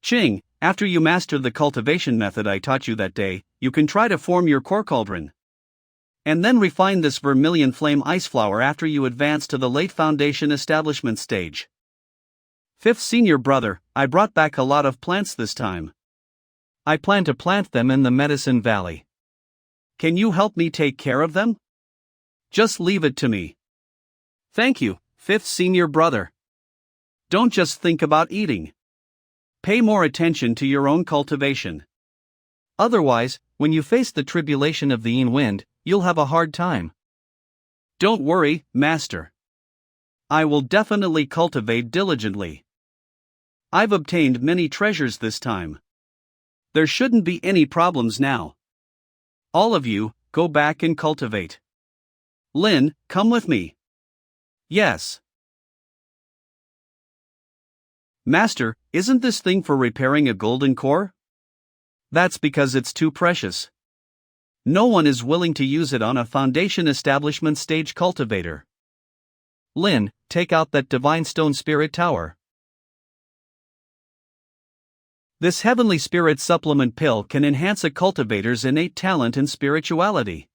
Qing, after you master the cultivation method I taught you that day, you can try to form your core cauldron. And then refine this vermilion flame ice flower after you advance to the late foundation establishment stage. 5th senior brother, I brought back a lot of plants this time. I plan to plant them in the Medicine Valley. Can you help me take care of them? Just leave it to me. Thank you, 5th senior brother. Don't just think about eating. Pay more attention to your own cultivation. Otherwise, when you face the tribulation of the Yin wind, you'll have a hard time. Don't worry, master. I will definitely cultivate diligently. I've obtained many treasures this time. There shouldn't be any problems now. All of you, go back and cultivate. Lin, come with me. Yes. Master, isn't this thing for repairing a golden core? That's because it's too precious. No one is willing to use it on a foundation establishment stage cultivator. Lin, take out that divine stone spirit tower. This heavenly spirit supplement pill can enhance a cultivator's innate talent and spirituality.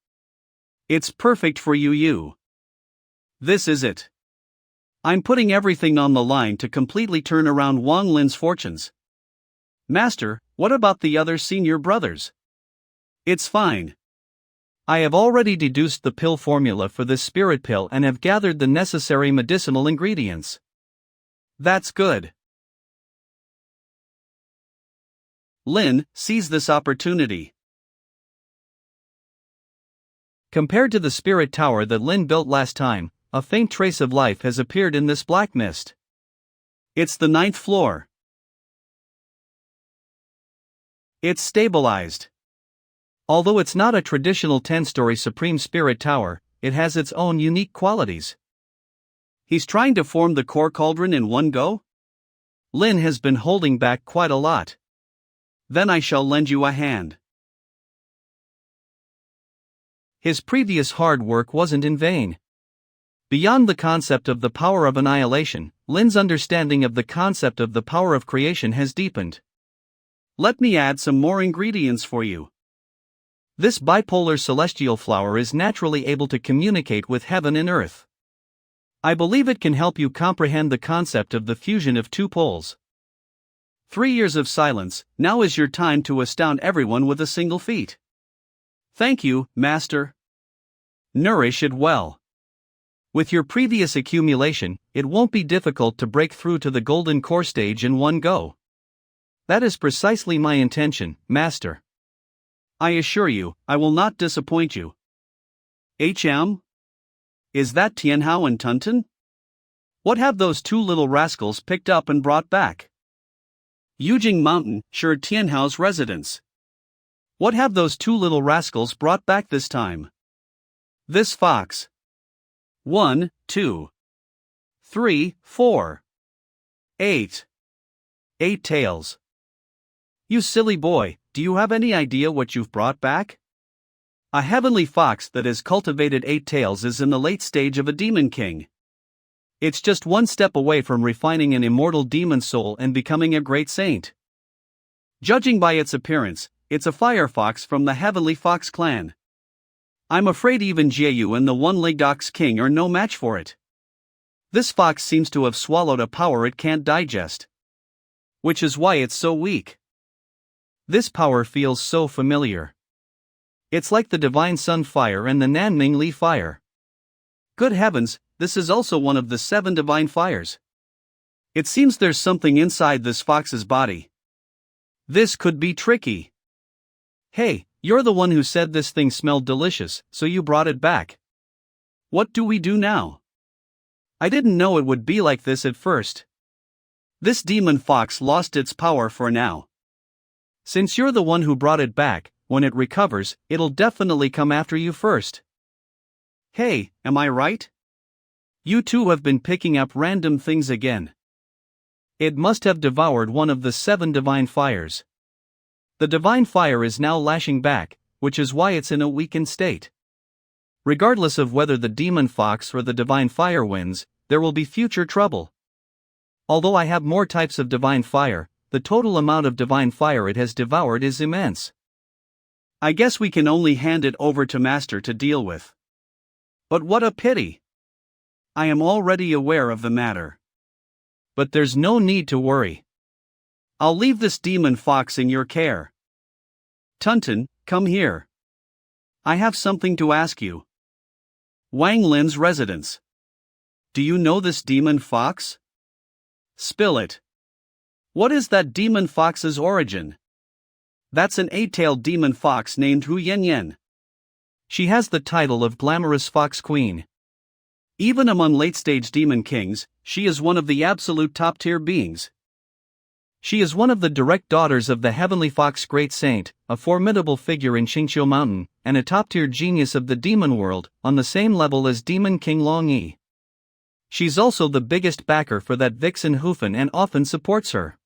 It's perfect for you. This is it. I'm putting everything on the line to completely turn around Wang Lin's fortunes. Master, what about the other senior brothers? It's fine. I have already deduced the pill formula for this spirit pill and have gathered the necessary medicinal ingredients. That's good. Lin, seize this opportunity. Compared to the spirit tower that Lin built last time, a faint trace of life has appeared in this black mist. It's the 9th floor. It's stabilized. Although it's not a traditional 10-story Supreme Spirit Tower, it has its own unique qualities. He's trying to form the core cauldron in one go? Lin has been holding back quite a lot. Then I shall lend you a hand. His previous hard work wasn't in vain. Beyond the concept of the power of annihilation, Lin's understanding of the concept of the power of creation has deepened. Let me add some more ingredients for you. This bipolar celestial flower is naturally able to communicate with heaven and earth. I believe it can help you comprehend the concept of the fusion of two poles. 3 years of silence, now is your time to astound everyone with a single feat. Thank you, Master. Nourish it well. With your previous accumulation, it won't be difficult to break through to the golden core stage in one go. That is precisely my intention, Master. I assure you, I will not disappoint you. Is that Tianhao and Tunton? What have those two little rascals picked up and brought back? Yujing Mountain, sure Tianhao's residence. What have those two little rascals brought back this time? This fox. 1, 2, 3, 4, 8. 8 tails. You silly boy, do you have any idea what you've brought back? A heavenly fox that has cultivated 8 tails is in the late stage of a demon king. It's just one step away from refining an immortal demon soul and becoming a great saint. Judging by its appearance, it's a fire fox from the heavenly fox clan. I'm afraid even Jieyu and the one-legged ox king are no match for it. This fox seems to have swallowed a power it can't digest. Which is why it's so weak. This power feels so familiar. It's like the Divine Sun Fire and the Nanming Li Fire. Good heavens, this is also one of the 7 divine fires. It seems there's something inside this fox's body. This could be tricky. Hey, you're the one who said this thing smelled delicious, so you brought it back. What do we do now? I didn't know it would be like this at first. This demon fox lost its power for now. Since you're the one who brought it back, when it recovers, it'll definitely come after you first. Hey, am I right? You two have been picking up random things again. It must have devoured one of the 7 divine fires. The divine fire is now lashing back, which is why it's in a weakened state. Regardless of whether the demon fox or the divine fire wins, there will be future trouble. Although I have more types of divine fire, the total amount of divine fire it has devoured is immense. I guess we can only hand it over to Master to deal with. But what a pity! I am already aware of the matter. But there's no need to worry. I'll leave this demon fox in your care. Tunton, come here. I have something to ask you. Wang Lin's residence. Do you know this demon fox? Spill it. What is that demon fox's origin? That's an 8-tailed demon fox named Hu Yanyan. She has the title of Glamorous Fox Queen. Even among late-stage demon kings, she is one of the absolute top-tier beings. She is one of the direct daughters of the Heavenly Fox Great Saint, a formidable figure in Qingqiu Mountain, and a top-tier genius of the demon world, on the same level as Demon King Long Yi. She's also the biggest backer for that vixen Hufan and often supports her.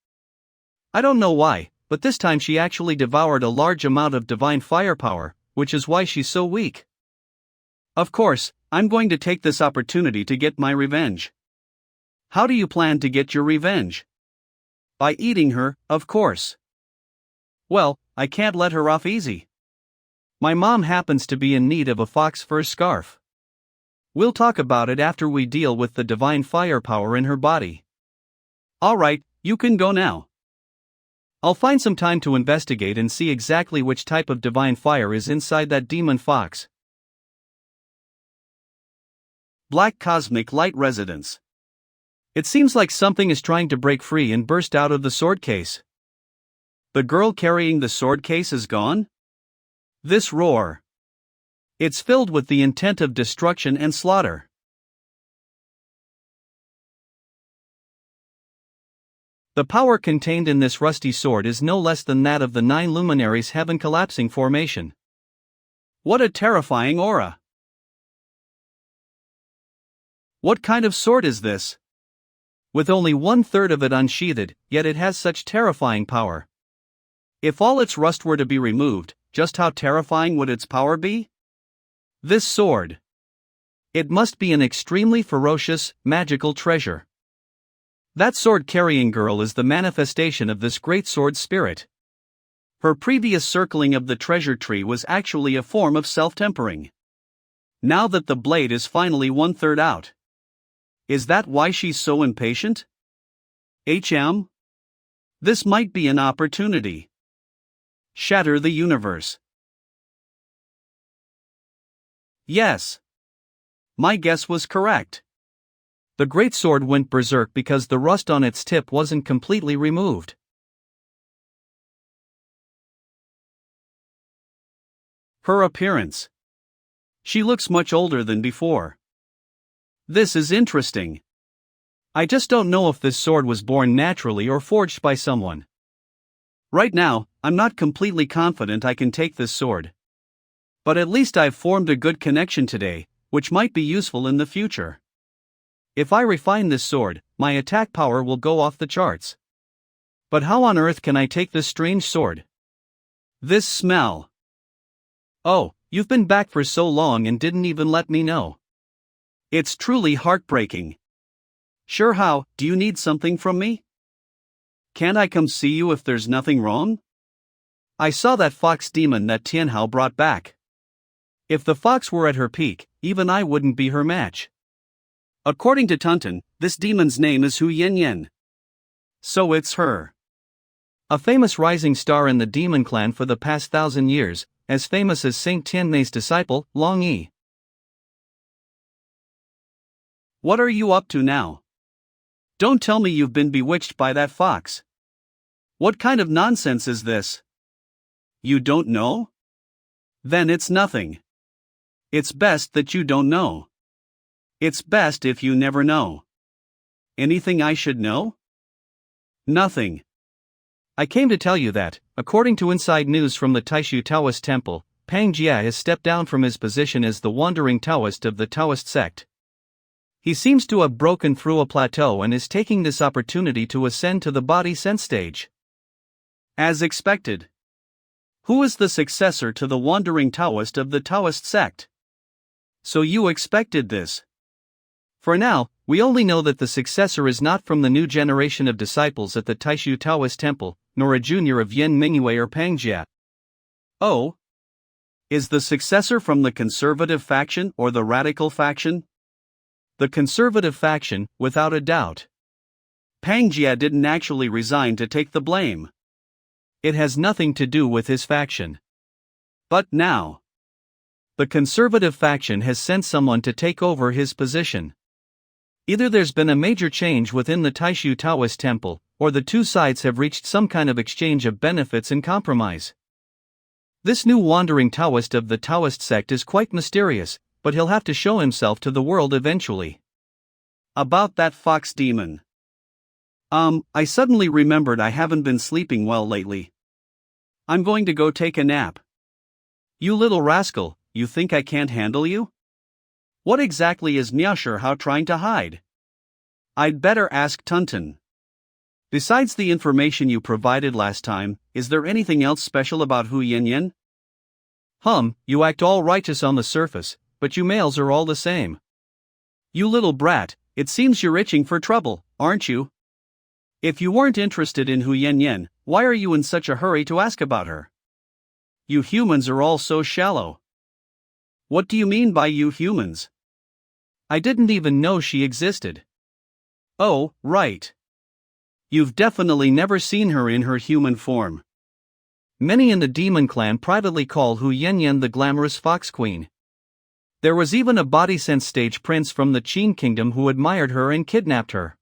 I don't know why, but this time she actually devoured a large amount of divine firepower, which is why she's so weak. Of course, I'm going to take this opportunity to get my revenge. How do you plan to get your revenge? By eating her, of course. Well, I can't let her off easy. My mom happens to be in need of a fox fur scarf. We'll talk about it after we deal with the divine firepower in her body. Alright, you can go now. I'll find some time to investigate and see exactly which type of divine fire is inside that demon fox. Black Cosmic Light Residence. It seems like something is trying to break free and burst out of the sword case. The girl carrying the sword case is gone? This roar. It's filled with the intent of destruction and slaughter. The power contained in this rusty sword is no less than that of the 9 luminaries' heaven collapsing formation. What a terrifying aura! What kind of sword is this? With only 1/3 of it unsheathed, yet it has such terrifying power. If all its rust were to be removed, just how terrifying would its power be? This sword. It must be an extremely ferocious, magical treasure. That sword-carrying girl is the manifestation of this great sword spirit. Her previous circling of the treasure tree was actually a form of self-tempering. Now that the blade is finally 1/3 out. Is that why she's so impatient? This might be an opportunity. Shatter the universe. Yes. My guess was correct. The great sword went berserk because the rust on its tip wasn't completely removed. Her appearance. She looks much older than before. This is interesting. I just don't know if this sword was born naturally or forged by someone. Right now, I'm not completely confident I can take this sword. But at least I've formed a good connection today, which might be useful in the future. If I refine this sword, my attack power will go off the charts. But how on earth can I take this strange sword? This smell. Oh, you've been back for so long and didn't even let me know. It's truly heartbreaking. Sure, how, do you need something from me? Can't I come see you if there's nothing wrong? I saw that fox demon that Tianhao brought back. If the fox were at her peak, even I wouldn't be her match. According to Tunton, this demon's name is Hu Yanyan. So it's her. A famous rising star in the demon clan for the past 1,000 years, as famous as Saint Tianmei's disciple, Long Yi. What are you up to now? Don't tell me you've been bewitched by that fox. What kind of nonsense is this? You don't know? Then it's nothing. It's best that you don't know. It's best if you never know. Anything I should know? Nothing. I came to tell you that, according to inside news from the Taishu Taoist temple, Pang Jia has stepped down from his position as the wandering Taoist of the Taoist sect. He seems to have broken through a plateau and is taking this opportunity to ascend to the body sense stage. As expected. Who is the successor to the wandering Taoist of the Taoist sect? So you expected this. For now, we only know that the successor is not from the new generation of disciples at the Taishu Taoist temple, nor a junior of Yan Mingyue or Pang Jia. Oh? Is the successor from the conservative faction or the radical faction? The conservative faction, without a doubt. Pang Jia didn't actually resign to take the blame. It has nothing to do with his faction. But now, the conservative faction has sent someone to take over his position. Either there's been a major change within the Taishu Taoist temple, or the two sides have reached some kind of exchange of benefits and compromise. This new wandering Taoist of the Taoist sect is quite mysterious, but he'll have to show himself to the world eventually. About that fox demon. I suddenly remembered I haven't been sleeping well lately. I'm going to go take a nap. You little rascal, you think I can't handle you? What exactly is Miao trying to hide? I'd better ask Tunton. Besides the information you provided last time, is there anything else special about Hu Yanyan? You act all righteous on the surface, but you males are all the same. You little brat, it seems you're itching for trouble, aren't you? If you weren't interested in Hu Yanyan, why are you in such a hurry to ask about her? You humans are all so shallow. What do you mean by you humans? I didn't even know she existed. Oh, right. You've definitely never seen her in her human form. Many in the demon clan privately call Hu Yanyan the glamorous fox queen. There was even a body sense stage prince from the Qin kingdom who admired her and kidnapped her.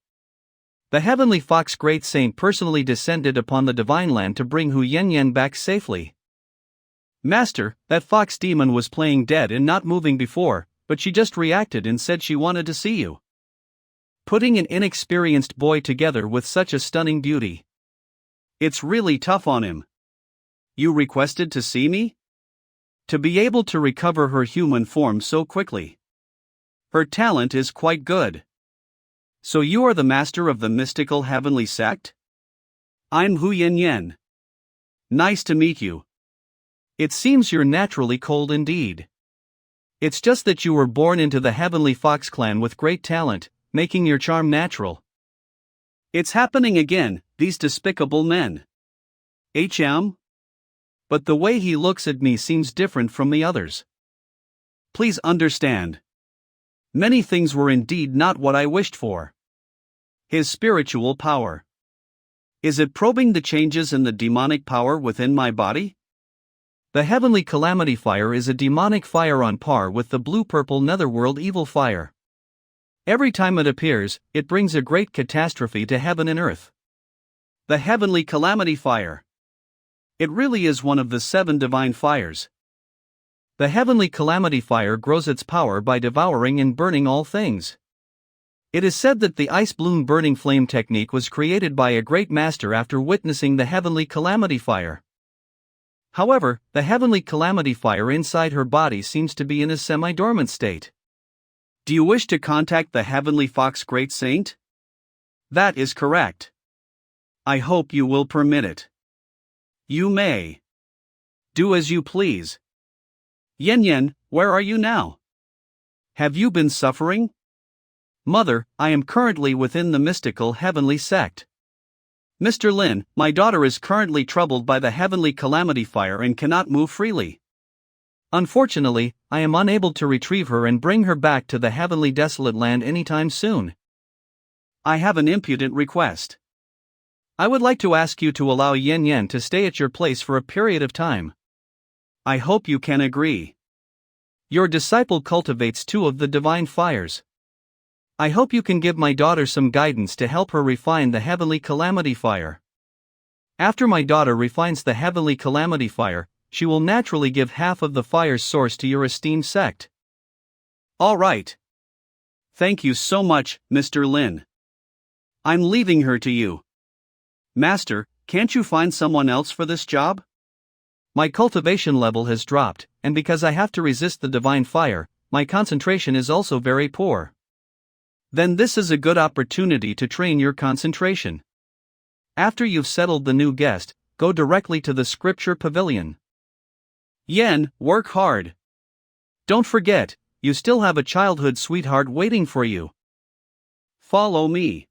The heavenly fox great saint personally descended upon the divine land to bring Hu Yanyan back safely. Master, that fox demon was playing dead and not moving before, but she just reacted and said she wanted to see you. Putting an inexperienced boy together with such a stunning beauty. It's really tough on him. You requested to see me? To be able to recover her human form so quickly. Her talent is quite good. So you are the master of the mystical heavenly sect? I'm Hu Yanyan. Nice to meet you. It seems you're naturally cold indeed. It's just that you were born into the heavenly fox clan with great talent, making your charm natural. It's happening again, these despicable men. But the way he looks at me seems different from the others. Please understand. Many things were indeed not what I wished for. His spiritual power. Is it probing the changes in the demonic power within my body? The Heavenly Calamity Fire is a demonic fire on par with the blue-purple Netherworld Evil Fire. Every time it appears, it brings a great catastrophe to heaven and earth. The Heavenly Calamity Fire. It really is one of the 7 divine fires. The Heavenly Calamity Fire grows its power by devouring and burning all things. It is said that the ice bloom burning flame technique was created by a great master after witnessing the Heavenly Calamity Fire. However, the Heavenly Calamity Fire inside her body seems to be in a semi-dormant state. Do you wish to contact the Heavenly Fox Great Saint? That is correct. I hope you will permit it. You may. Do as you please. Yen Yen, where are you now? Have you been suffering? Mother, I am currently within the mystical heavenly sect. Mr. Lin, my daughter is currently troubled by the Heavenly Calamity Fire and cannot move freely. Unfortunately, I am unable to retrieve her and bring her back to the Heavenly Desolate Land anytime soon. I have an impudent request. I would like to ask you to allow Yen Yen to stay at your place for a period of time. I hope you can agree. Your disciple cultivates 2 of the divine fires. I hope you can give my daughter some guidance to help her refine the Heavenly Calamity Fire. After my daughter refines the Heavenly Calamity Fire, she will naturally give half of the fire's source to your esteemed sect. All right. Thank you so much, Mr. Lin. I'm leaving her to you. Master, can't you find someone else for this job? My cultivation level has dropped, and because I have to resist the divine fire, my concentration is also very poor. Then this is a good opportunity to train your concentration. After you've settled the new guest, go directly to the Scripture Pavilion. Yen, work hard. Don't forget, you still have a childhood sweetheart waiting for you. Follow me.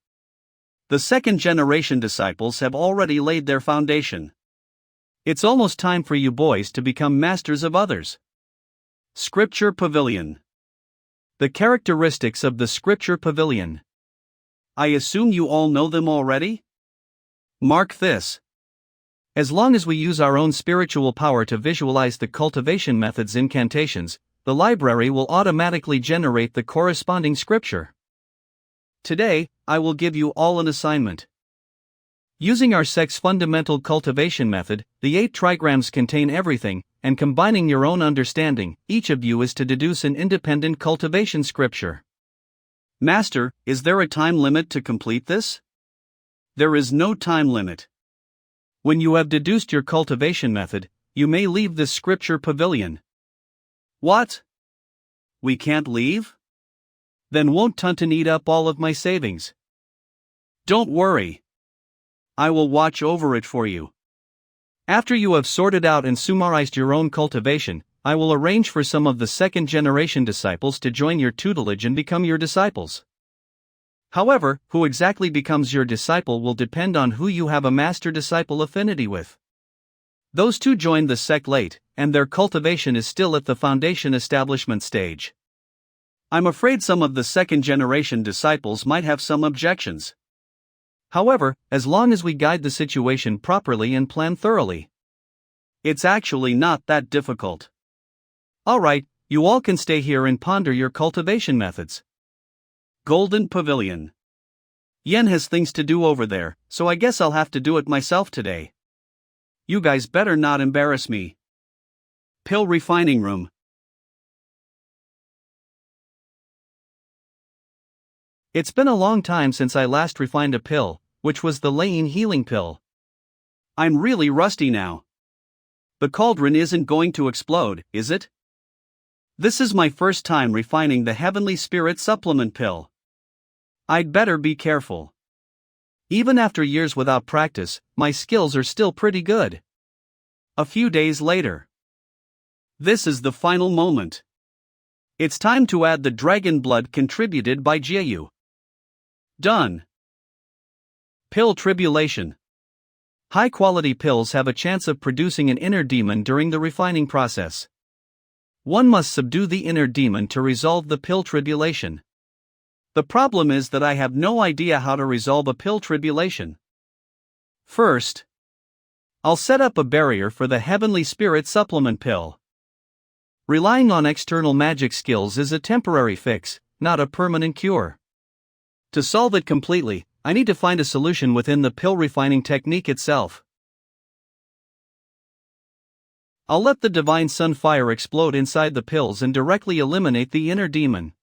The 2nd-generation disciples have already laid their foundation. It's almost time for you boys to become masters of others. Scripture Pavilion. The characteristics of the Scripture Pavilion. I assume you all know them already? Mark this. As long as we use our own spiritual power to visualize the cultivation method's incantations, the library will automatically generate the corresponding scripture. Today, I will give you all an assignment. Using our sect's fundamental cultivation method, the 8 trigrams contain everything, and combining your own understanding, each of you is to deduce an independent cultivation scripture. Master, is there a time limit to complete this? There is no time limit. When you have deduced your cultivation method, you may leave the Scripture Pavilion. What? We can't leave? Then won't Tunton eat up all of my savings? Don't worry. I will watch over it for you. After you have sorted out and summarized your own cultivation, I will arrange for some of the 2nd-generation disciples to join your tutelage and become your disciples. However, who exactly becomes your disciple will depend on who you have a master-disciple affinity with. Those 2 joined the sect late, and their cultivation is still at the foundation establishment stage. I'm afraid some of the 2nd-generation disciples might have some objections. However, as long as we guide the situation properly and plan thoroughly, it's actually not that difficult. Alright, you all can stay here and ponder your cultivation methods. Golden Pavilion. Yen has things to do over there, so I guess I'll have to do it myself today. You guys better not embarrass me. Pill Refining Room. It's been a long time since I last refined a pill, which was the Lane Healing Pill. I'm really rusty now. The cauldron isn't going to explode, is it? This is my first time refining the Heavenly Spirit Supplement Pill. I'd better be careful. Even after years without practice, my skills are still pretty good. A few days later. This is the final moment. It's time to add the dragon blood contributed by Jiayu. Done. Pill Tribulation. High-quality pills have a chance of producing an inner demon during the refining process. One must subdue the inner demon to resolve the pill tribulation. The problem is that I have no idea how to resolve a pill tribulation. First, I'll set up a barrier for the Heavenly Spirit Supplement Pill. Relying on external magic skills is a temporary fix, not a permanent cure. To solve it completely, I need to find a solution within the pill refining technique itself. I'll let the Divine Sun fire explode inside the pills and directly eliminate the inner demon.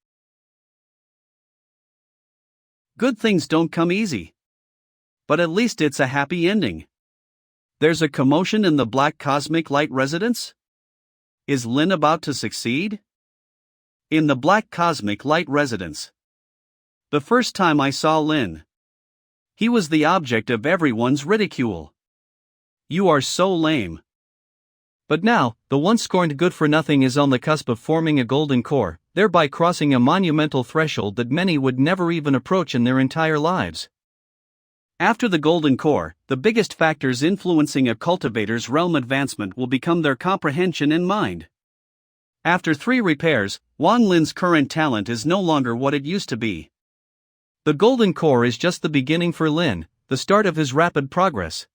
Good things don't come easy. But at least it's a happy ending. There's a commotion in the Black Cosmic Light residence? Is Lin about to succeed? In the Black Cosmic Light residence. The first time I saw Lin, he was the object of everyone's ridicule. You are so lame. But now, the once scorned good-for-nothing is on the cusp of forming a golden core, thereby crossing a monumental threshold that many would never even approach in their entire lives. After the golden core, the biggest factors influencing a cultivator's realm advancement will become their comprehension and mind. After 3 repairs, Wang Lin's current talent is no longer what it used to be. The golden core is just the beginning for Lin, the start of his rapid progress.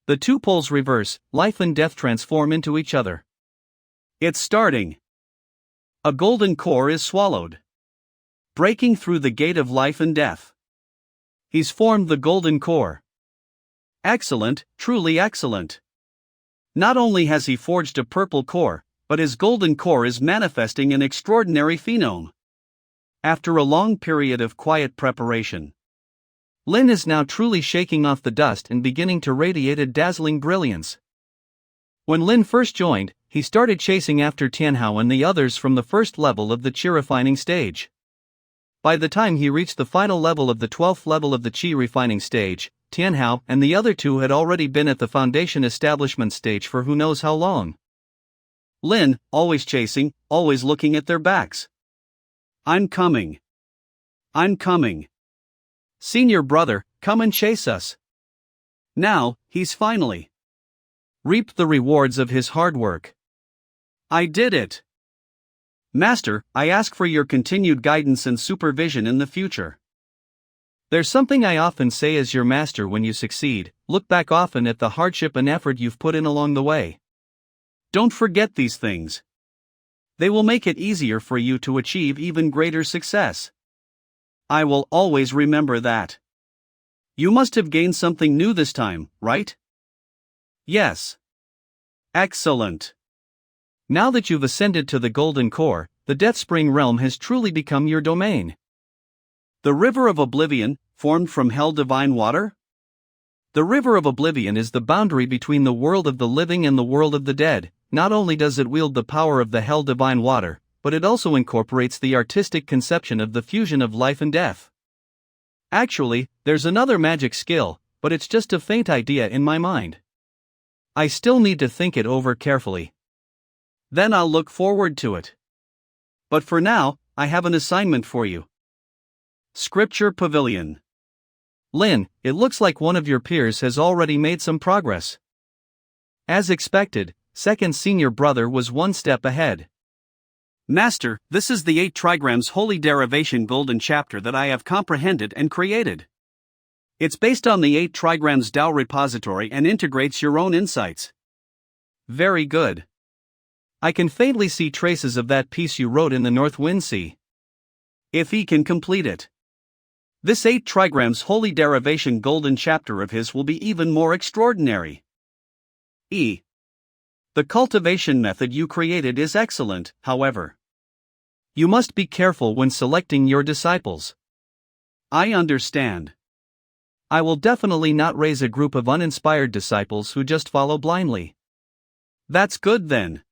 The 2 poles reverse, life and death transform into each other. It's starting. A golden core is swallowed, breaking through the gate of life and death. He's formed the golden core. Excellent, truly excellent. Not only has he forged a purple core, but his golden core is manifesting an extraordinary phenome. After a long period of quiet preparation, Lin is now truly shaking off the dust and beginning to radiate a dazzling brilliance. When Lin first joined, he started chasing after Tianhao and the others from the first level of the qi refining stage. By the time he reached the final level of the 12th level of the qi refining stage, Tianhao and the other 2 had already been at the foundation establishment stage for who knows how long. Lin, always chasing, always looking at their backs. I'm coming. I'm coming. Senior brother, come and chase us. Now, he's finally reaped the rewards of his hard work. I did it. Master, I ask for your continued guidance and supervision in the future. There's something I often say as your master when you succeed: look back often at the hardship and effort you've put in along the way. Don't forget these things. They will make it easier for you to achieve even greater success. I will always remember that. You must have gained something new this time, right? Yes. Excellent. Now that you've ascended to the golden core, the Death Spring realm has truly become your domain. The River of Oblivion, formed from Hell Divine Water? The River of Oblivion is the boundary between the world of the living and the world of the dead. Not only does it wield the power of the Hell Divine Water, but it also incorporates the artistic conception of the fusion of life and death. Actually, there's another magic skill, but it's just a faint idea in my mind. I still need to think it over carefully. Then I'll look forward to it. But for now, I have an assignment for you. Scripture Pavilion. Lin, it looks like one of your peers has already made some progress. As expected, second senior brother was one step ahead. Master, this is the 8 trigrams Holy Derivation Golden Chapter that I have comprehended and created. It's based on the 8 trigrams Tao repository and integrates your own insights. Very good. I can faintly see traces of that piece you wrote in the North Wind Sea. If he can complete it, this 8 trigrams Holy Derivation Golden Chapter of his will be even more extraordinary. The cultivation method you created is excellent, however. You must be careful when selecting your disciples. I understand. I will definitely not raise a group of uninspired disciples who just follow blindly. That's good then.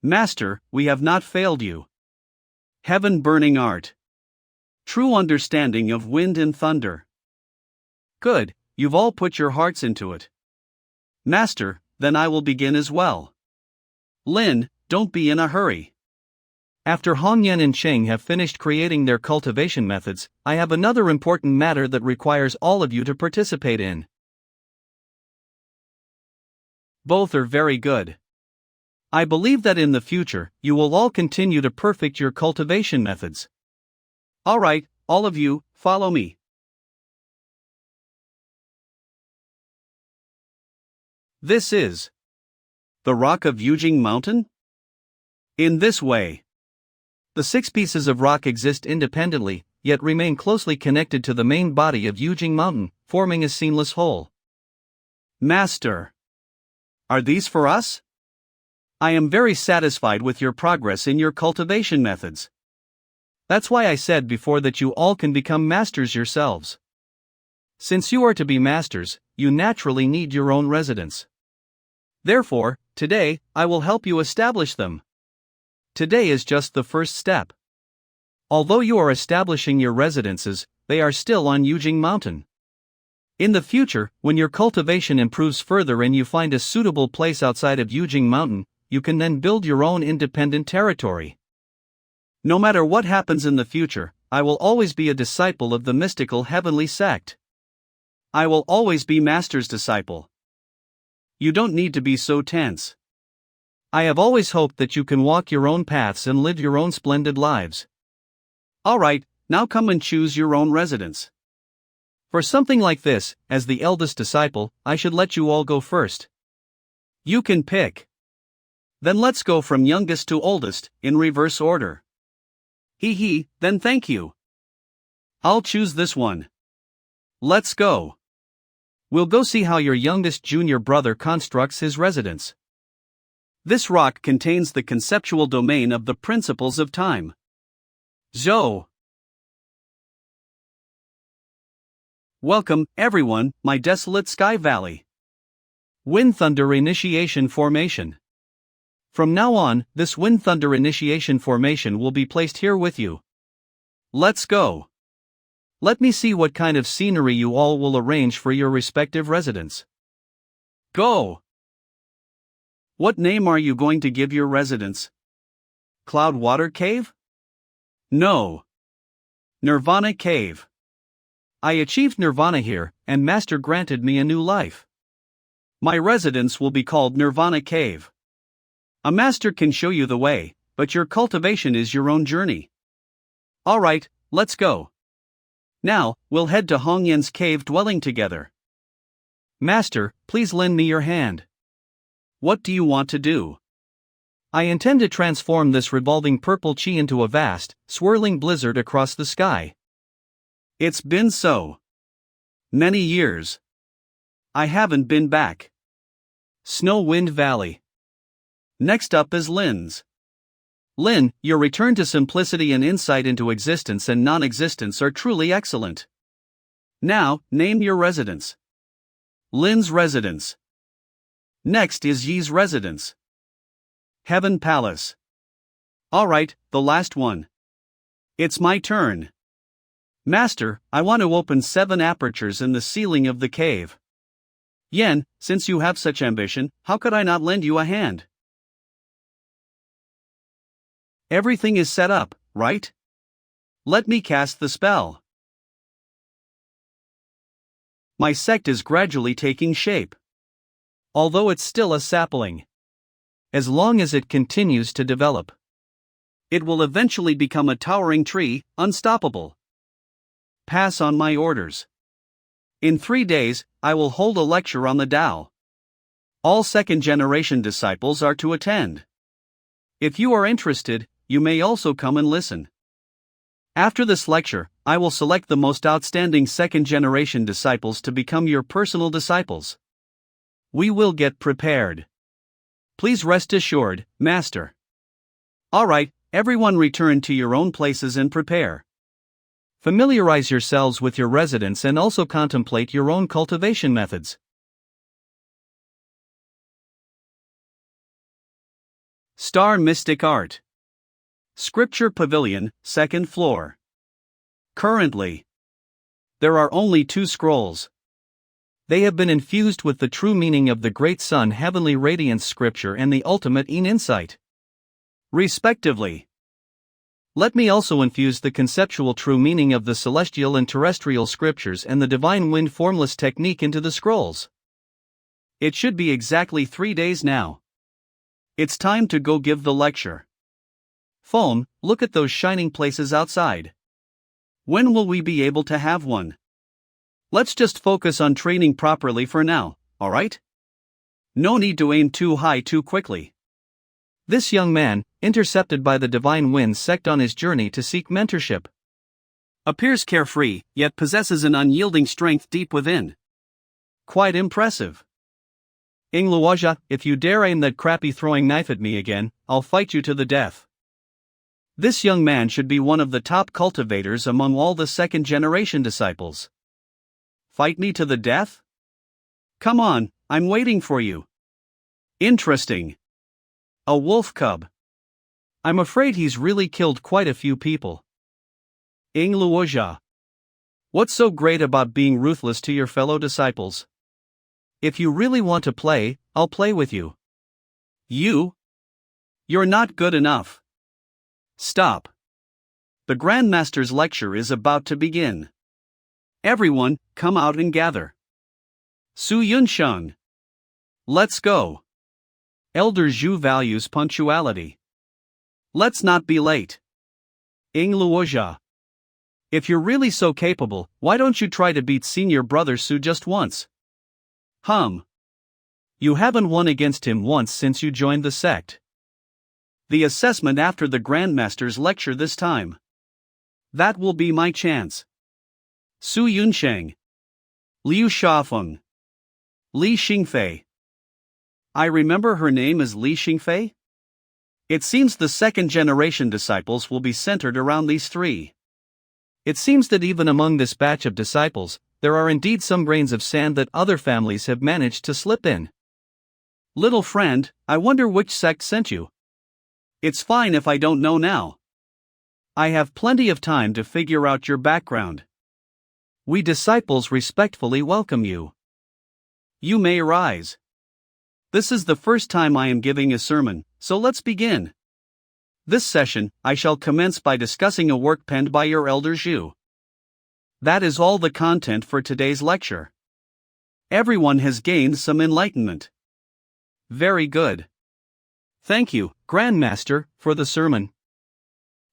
Master, we have not failed you. Heaven-burning art. True understanding of wind and thunder. Good, you've all put your hearts into it. Master, then I will begin as well. Lin, don't be in a hurry. After Hongyan and Cheng have finished creating their cultivation methods, I have another important matter that requires all of you to participate in. Both are very good. I believe that in the future, you will all continue to perfect your cultivation methods. Alright, all of you, follow me. This is the rock of Yujing Mountain? In this way, the 6 pieces of rock exist independently, yet remain closely connected to the main body of Yujing Mountain, forming a seamless whole. Master, are these for us? I am very satisfied with your progress in your cultivation methods. That's why I said before that you all can become masters yourselves. Since you are to be masters, you naturally need your own residence. Therefore, today, I will help you establish them. Today is just the first step. Although you are establishing your residences, they are still on Yujing Mountain. In the future, when your cultivation improves further and you find a suitable place outside of Yujing Mountain, you can then build your own independent territory. No matter what happens in the future, I will always be a disciple of the mystical heavenly sect. I will always be Master's disciple. You don't need to be so tense. I have always hoped that you can walk your own paths and live your own splendid lives. Alright, now come and choose your own residence. For something like this, as the eldest disciple, I should let you all go first. You can pick. Then let's go from youngest to oldest, in reverse order. Then thank you. I'll choose this one. Let's go. We'll go see how your youngest junior brother constructs his residence. This rock contains the conceptual domain of the principles of time. Zhou. Welcome, everyone, my desolate sky valley. Wind Thunder Initiation Formation. From now on, this Wind Thunder Initiation Formation will be placed here with you. Let's go. Let me see what kind of scenery you all will arrange for your respective residence. Go! What name are you going to give your residence? Cloud Water Cave? No. Nirvana Cave. I achieved Nirvana here, and Master granted me a new life. My residence will be called Nirvana Cave. A master can show you the way, but your cultivation is your own journey. Alright, let's go. Now, we'll head to Hongyan's cave dwelling together. Master, please lend me your hand. What do you want to do? I intend to transform this revolving purple chi into a vast, swirling blizzard across the sky. It's been so many years. I haven't been back. Snow Wind Valley. Next up is Lin's. Lin, your return to simplicity and insight into existence and non-existence are truly excellent. Now, name your residence. Lin's residence. Next is Yi's residence. Heaven Palace. Alright, the last one. It's my turn. Master, I want to open 7 apertures in the ceiling of the cave. Yen, since you have such ambition, how could I not lend you a hand? Everything is set up, right? Let me cast the spell. My sect is gradually taking shape. Although it's still a sapling. As long as it continues to develop, it will eventually become a towering tree, unstoppable. Pass on my orders. In 3 days, I will hold a lecture on the Tao. All second-generation disciples are to attend. If you are interested, you may also come and listen. After this lecture, I will select the most outstanding second-generation disciples to become your personal disciples. We will get prepared. Please rest assured, Master. Alright, everyone return to your own places and prepare. Familiarize yourselves with your residence and also contemplate your own cultivation methods. Star Mystic Art. Scripture Pavilion, 2nd floor. Currently, there are only 2 scrolls. They have been infused with the true meaning of the Great Sun Heavenly Radiance Scripture and the Ultimate In Insight, respectively. Let me also infuse the conceptual true meaning of the Celestial and Terrestrial Scriptures and the Divine Wind Formless Technique into the scrolls. It should be exactly 3 days now. It's time to go give the lecture. Phone, look at those shining places outside. When will we be able to have one? Let's just focus on training properly for now, alright? No need to aim too high too quickly. This young man, intercepted by the divine winds sect on his journey to seek mentorship, appears carefree, yet possesses an unyielding strength deep within. Quite impressive. Ingluaja, if you dare aim that crappy throwing knife at me again, I'll fight you to the death. This young man should be one of the top cultivators among all the second-generation disciples. Fight me to the death? Come on, I'm waiting for you. Interesting. A wolf cub. I'm afraid he's really killed quite a few people. Ingluoja. What's so great about being ruthless to your fellow disciples? If you really want to play, I'll play with you. You're not good enough. Stop. The Grandmaster's lecture is about to begin. Everyone, come out and gather. Su Yunsheng. Let's go. Elder Zhu values punctuality. Let's not be late. Ingluoja. If you're really so capable, why don't you try to beat senior brother Su just once? You haven't won against him once since you joined the sect. The assessment after the Grandmaster's lecture this time. That will be my chance. Su Yunsheng. Liu Shafeng. Li Xingfei. I remember her name as Li Xingfei? It seems the second-generation disciples will be centered around these three. It seems that even among this batch of disciples, there are indeed some grains of sand that other families have managed to slip in. Little friend, I wonder which sect sent you. It's fine if I don't know now. I have plenty of time to figure out your background. We disciples respectfully welcome you. You may rise. This is the first time I am giving a sermon, so let's begin. This session, I shall commence by discussing a work penned by your elder Zhu. That is all the content for today's lecture. Everyone has gained some enlightenment. Very good. Thank you, Grandmaster, for the sermon.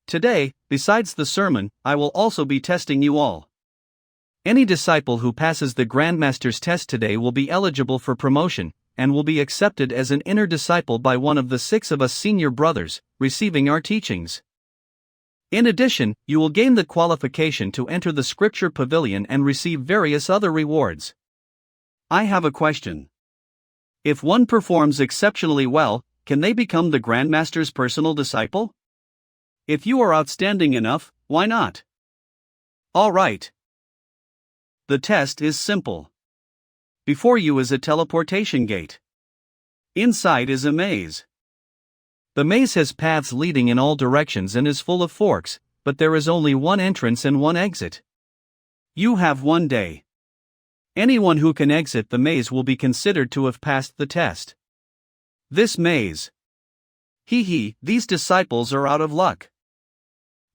Today, besides the sermon, I will also be testing you all. Any disciple who passes the Grandmaster's test today will be eligible for promotion, and will be accepted as an inner disciple by one of the 6 of us senior brothers, receiving our teachings. In addition, you will gain the qualification to enter the scripture pavilion and receive various other rewards. I have a question. If one performs exceptionally well, can they become the Grandmaster's personal disciple? If you are outstanding enough, why not? All right. The test is simple. Before you is a teleportation gate. Inside is a maze. The maze has paths leading in all directions and is full of forks, but there is only one entrance and one exit. You have 1 day. Anyone who can exit the maze will be considered to have passed the test. This maze. These disciples are out of luck.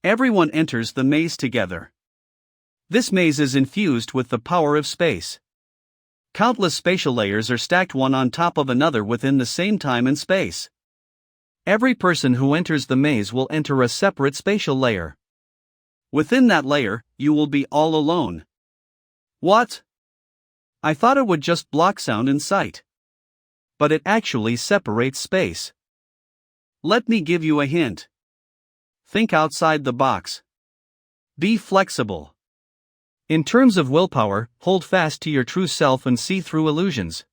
Everyone enters the maze together. This maze is infused with the power of space. Countless spatial layers are stacked one on top of another within the same time and space. Every person who enters the maze will enter a separate spatial layer. Within that layer, you will be all alone. What? I thought it would just block sound and sight. But it actually separates space. Let me give you a hint. Think outside the box. Be flexible. In terms of willpower, hold fast to your true self and see through illusions.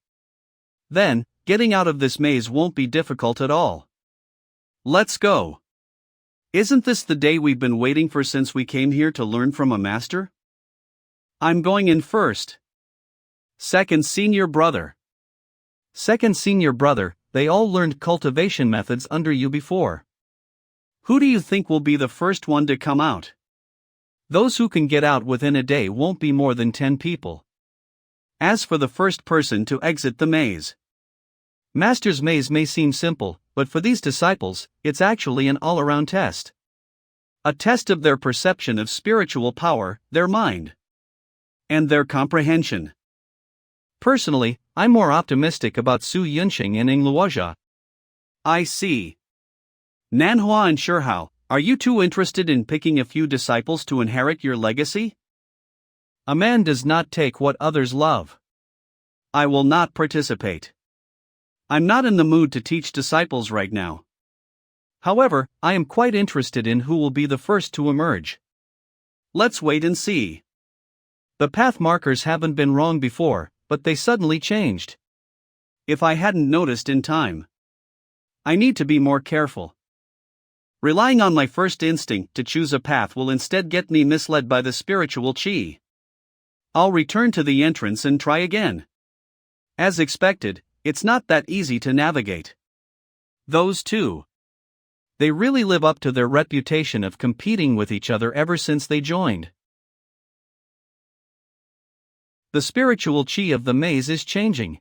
Then, getting out of this maze won't be difficult at all. Let's go. Isn't this the day we've been waiting for since we came here to learn from a master? I'm going in first. Second senior brother. Second senior brother, they all learned cultivation methods under you before. Who do you think will be the first one to come out? Those who can get out within a day won't be more than 10 people. As for the first person to exit the maze. Master's maze may seem simple, but for these disciples, it's actually an all-around test. A test of their perception of spiritual power, their mind, and their comprehension. Personally, I'm more optimistic about Su Yunsheng and Ingluoja. I see. Manhua and Shihao, are you too interested in picking a few disciples to inherit your legacy? A man does not take what others love. I will not participate. I'm not in the mood to teach disciples right now. However, I am quite interested in who will be the first to emerge. Let's wait and see. The path markers haven't been wrong before, but they suddenly changed. If I hadn't noticed in time. I need to be more careful. Relying on my first instinct to choose a path will instead get me misled by the spiritual chi. I'll return to the entrance and try again. As expected, it's not that easy to navigate. Those two. They really live up to their reputation of competing with each other ever since they joined. The spiritual chi of the maze is changing.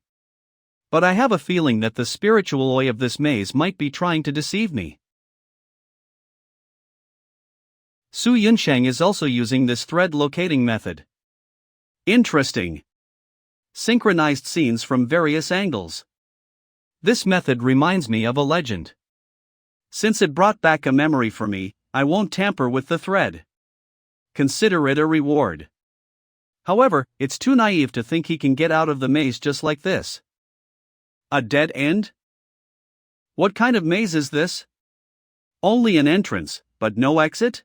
But I have a feeling that the spiritual oi of this maze might be trying to deceive me. Su Yunsheng is also using this thread locating method. Interesting. Synchronized scenes from various angles. This method reminds me of a legend. Since it brought back a memory for me, I won't tamper with the thread. Consider it a reward. However, it's too naive to think he can get out of the maze just like this. A dead end? What kind of maze is this? Only an entrance, but no exit?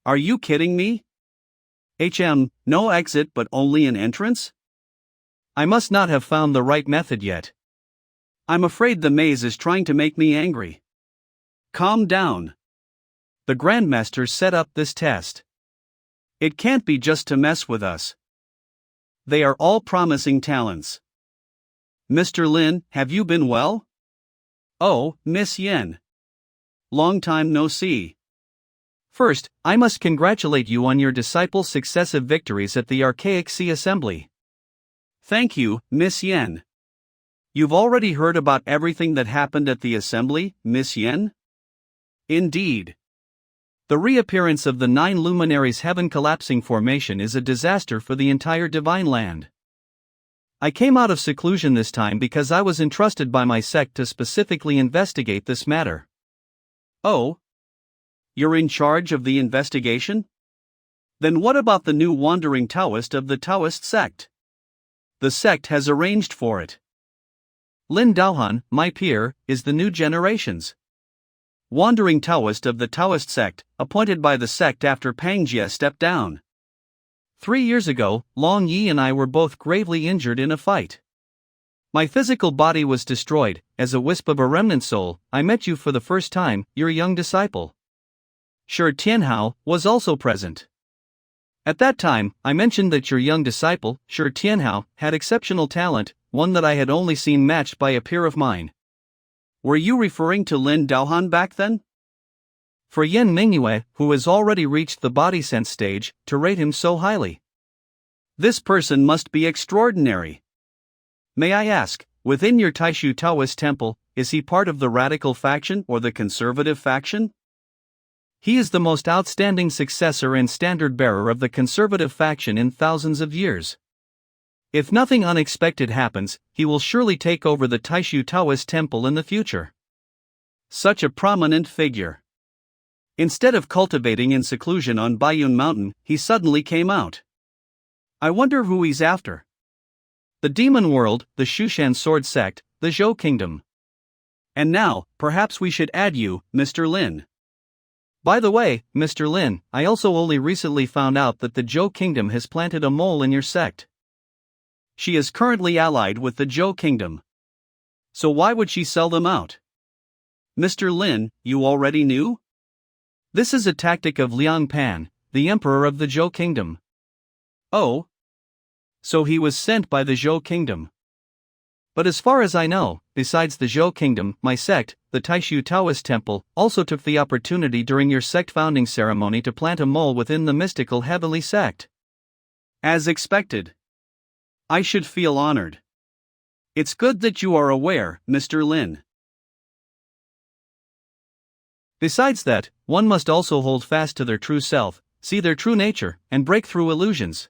Are you kidding me? No exit but only an entrance? I must not have found the right method yet. I'm afraid the maze is trying to make me angry. Calm down. The Grandmaster set up this test. It can't be just to mess with us. They are all promising talents. Mr. Lin, have you been well? Oh, Miss Yen. Long time no see. First, I must congratulate you on your disciples' successive victories at the Archaic Sea Assembly. Thank you, Miss Yen. You've already heard about everything that happened at the assembly, Miss Yen? Indeed. The reappearance of the 9 luminaries' heaven collapsing formation is a disaster for the entire Divine Land. I came out of seclusion this time because I was entrusted by my sect to specifically investigate this matter. Oh? You're in charge of the investigation? Then what about the new wandering Taoist of the Taoist sect? The sect has arranged for it. Lin Daohan, my peer, is the new generation's wandering Taoist of the Taoist sect, appointed by the sect after Pangjia stepped down. 3 years ago, Long Yi and I were both gravely injured in a fight. My physical body was destroyed. As a wisp of a remnant soul, I met you for the first time, your young disciple. Shi Tianhao was also present. At that time, I mentioned that your young disciple, Shi Tianhao, had exceptional talent, one that I had only seen matched by a peer of mine. Were you referring to Lin Daohan back then? For Yen Mingyue, who has already reached the body sense stage, to rate him so highly. This person must be extraordinary. May I ask, within your Taishu Taoist temple, is he part of the radical faction or the conservative faction? He is the most outstanding successor and standard bearer of the conservative faction in thousands of years. If nothing unexpected happens, he will surely take over the Taishu Taoist temple in the future. Such a prominent figure. Instead of cultivating in seclusion on Baiyun Mountain, he suddenly came out. I wonder who he's after. The demon world, the Shushan sword sect, the Zhou kingdom. And now, perhaps we should add you, Mr. Lin. By the way, Mr. Lin, I also only recently found out that the Zhou kingdom has planted a mole in your sect. She is currently allied with the Zhou kingdom. So why would she sell them out? Mr. Lin, you already knew? This is a tactic of Liang Pan, the emperor of the Zhou kingdom. Oh? So he was sent by the Zhou kingdom. But as far as I know, besides the Zhou kingdom, my sect, the Taishu Taoist temple, also took the opportunity during your sect founding ceremony to plant a mole within the mystical heavenly sect. As expected. I should feel honored. It's good that you are aware, Mr. Lin. Besides that, one must also hold fast to their true self, see their true nature, and break through illusions.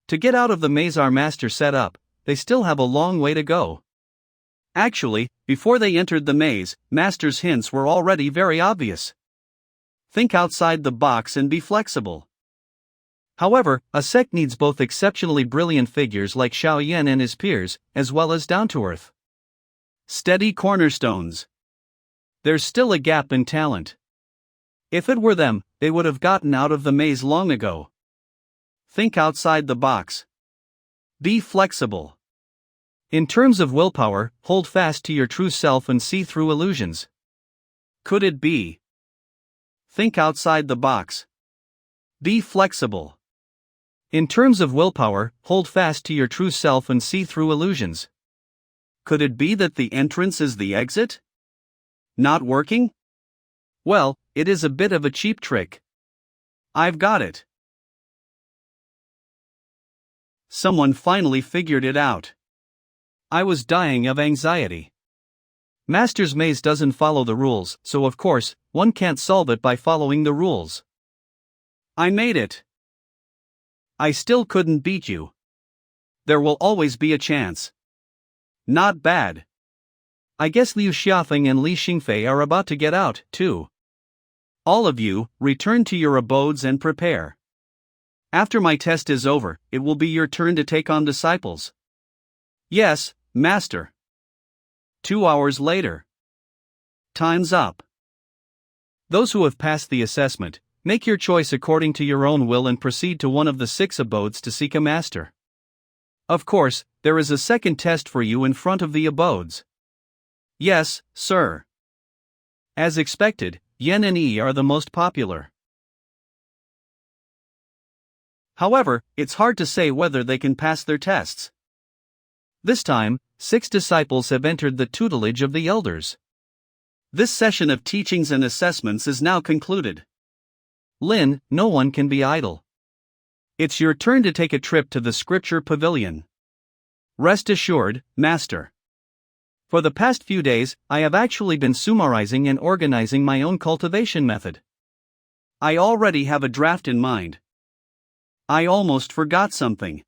To get out of the maze our master set up, they still have a long way to go. Actually, before they entered the maze, Master's hints were already very obvious. Think outside the box and be flexible. However, a sect needs both exceptionally brilliant figures like Xiao Yan and his peers, as well as down-to-earth. Steady cornerstones. There's still a gap in talent. If it were them, they would have gotten out of the maze long ago. Think outside the box. Be flexible. In terms of willpower, hold fast to your true self and see through illusions. Could it be? Think outside the box. Be flexible. In terms of willpower, hold fast to your true self and see through illusions. Could it be that the entrance is the exit? Not working? Well, it is a bit of a cheap trick. I've got it. Someone finally figured it out. I was dying of anxiety. Master's Maze doesn't follow the rules, so of course, one can't solve it by following the rules. I made it. I still couldn't beat you. There will always be a chance. Not bad. I guess Liu Xiaofeng and Li Xingfei are about to get out, too. All of you, return to your abodes and prepare. After my test is over, it will be your turn to take on disciples. Yes, Master. 2 hours later. Time's up. Those who have passed the assessment, make your choice according to your own will and proceed to one of the 6 abodes to seek a master. Of course, there is a second test for you in front of the abodes. Yes, sir. As expected, Yen and Yi are the most popular. However, it's hard to say whether they can pass their tests. This time, 6 disciples have entered the tutelage of the elders. This session of teachings and assessments is now concluded. Lin, no one can be idle. It's your turn to take a trip to the scripture pavilion. Rest assured, Master. For the past few days, I have actually been summarizing and organizing my own cultivation method. I already have a draft in mind. I almost forgot something.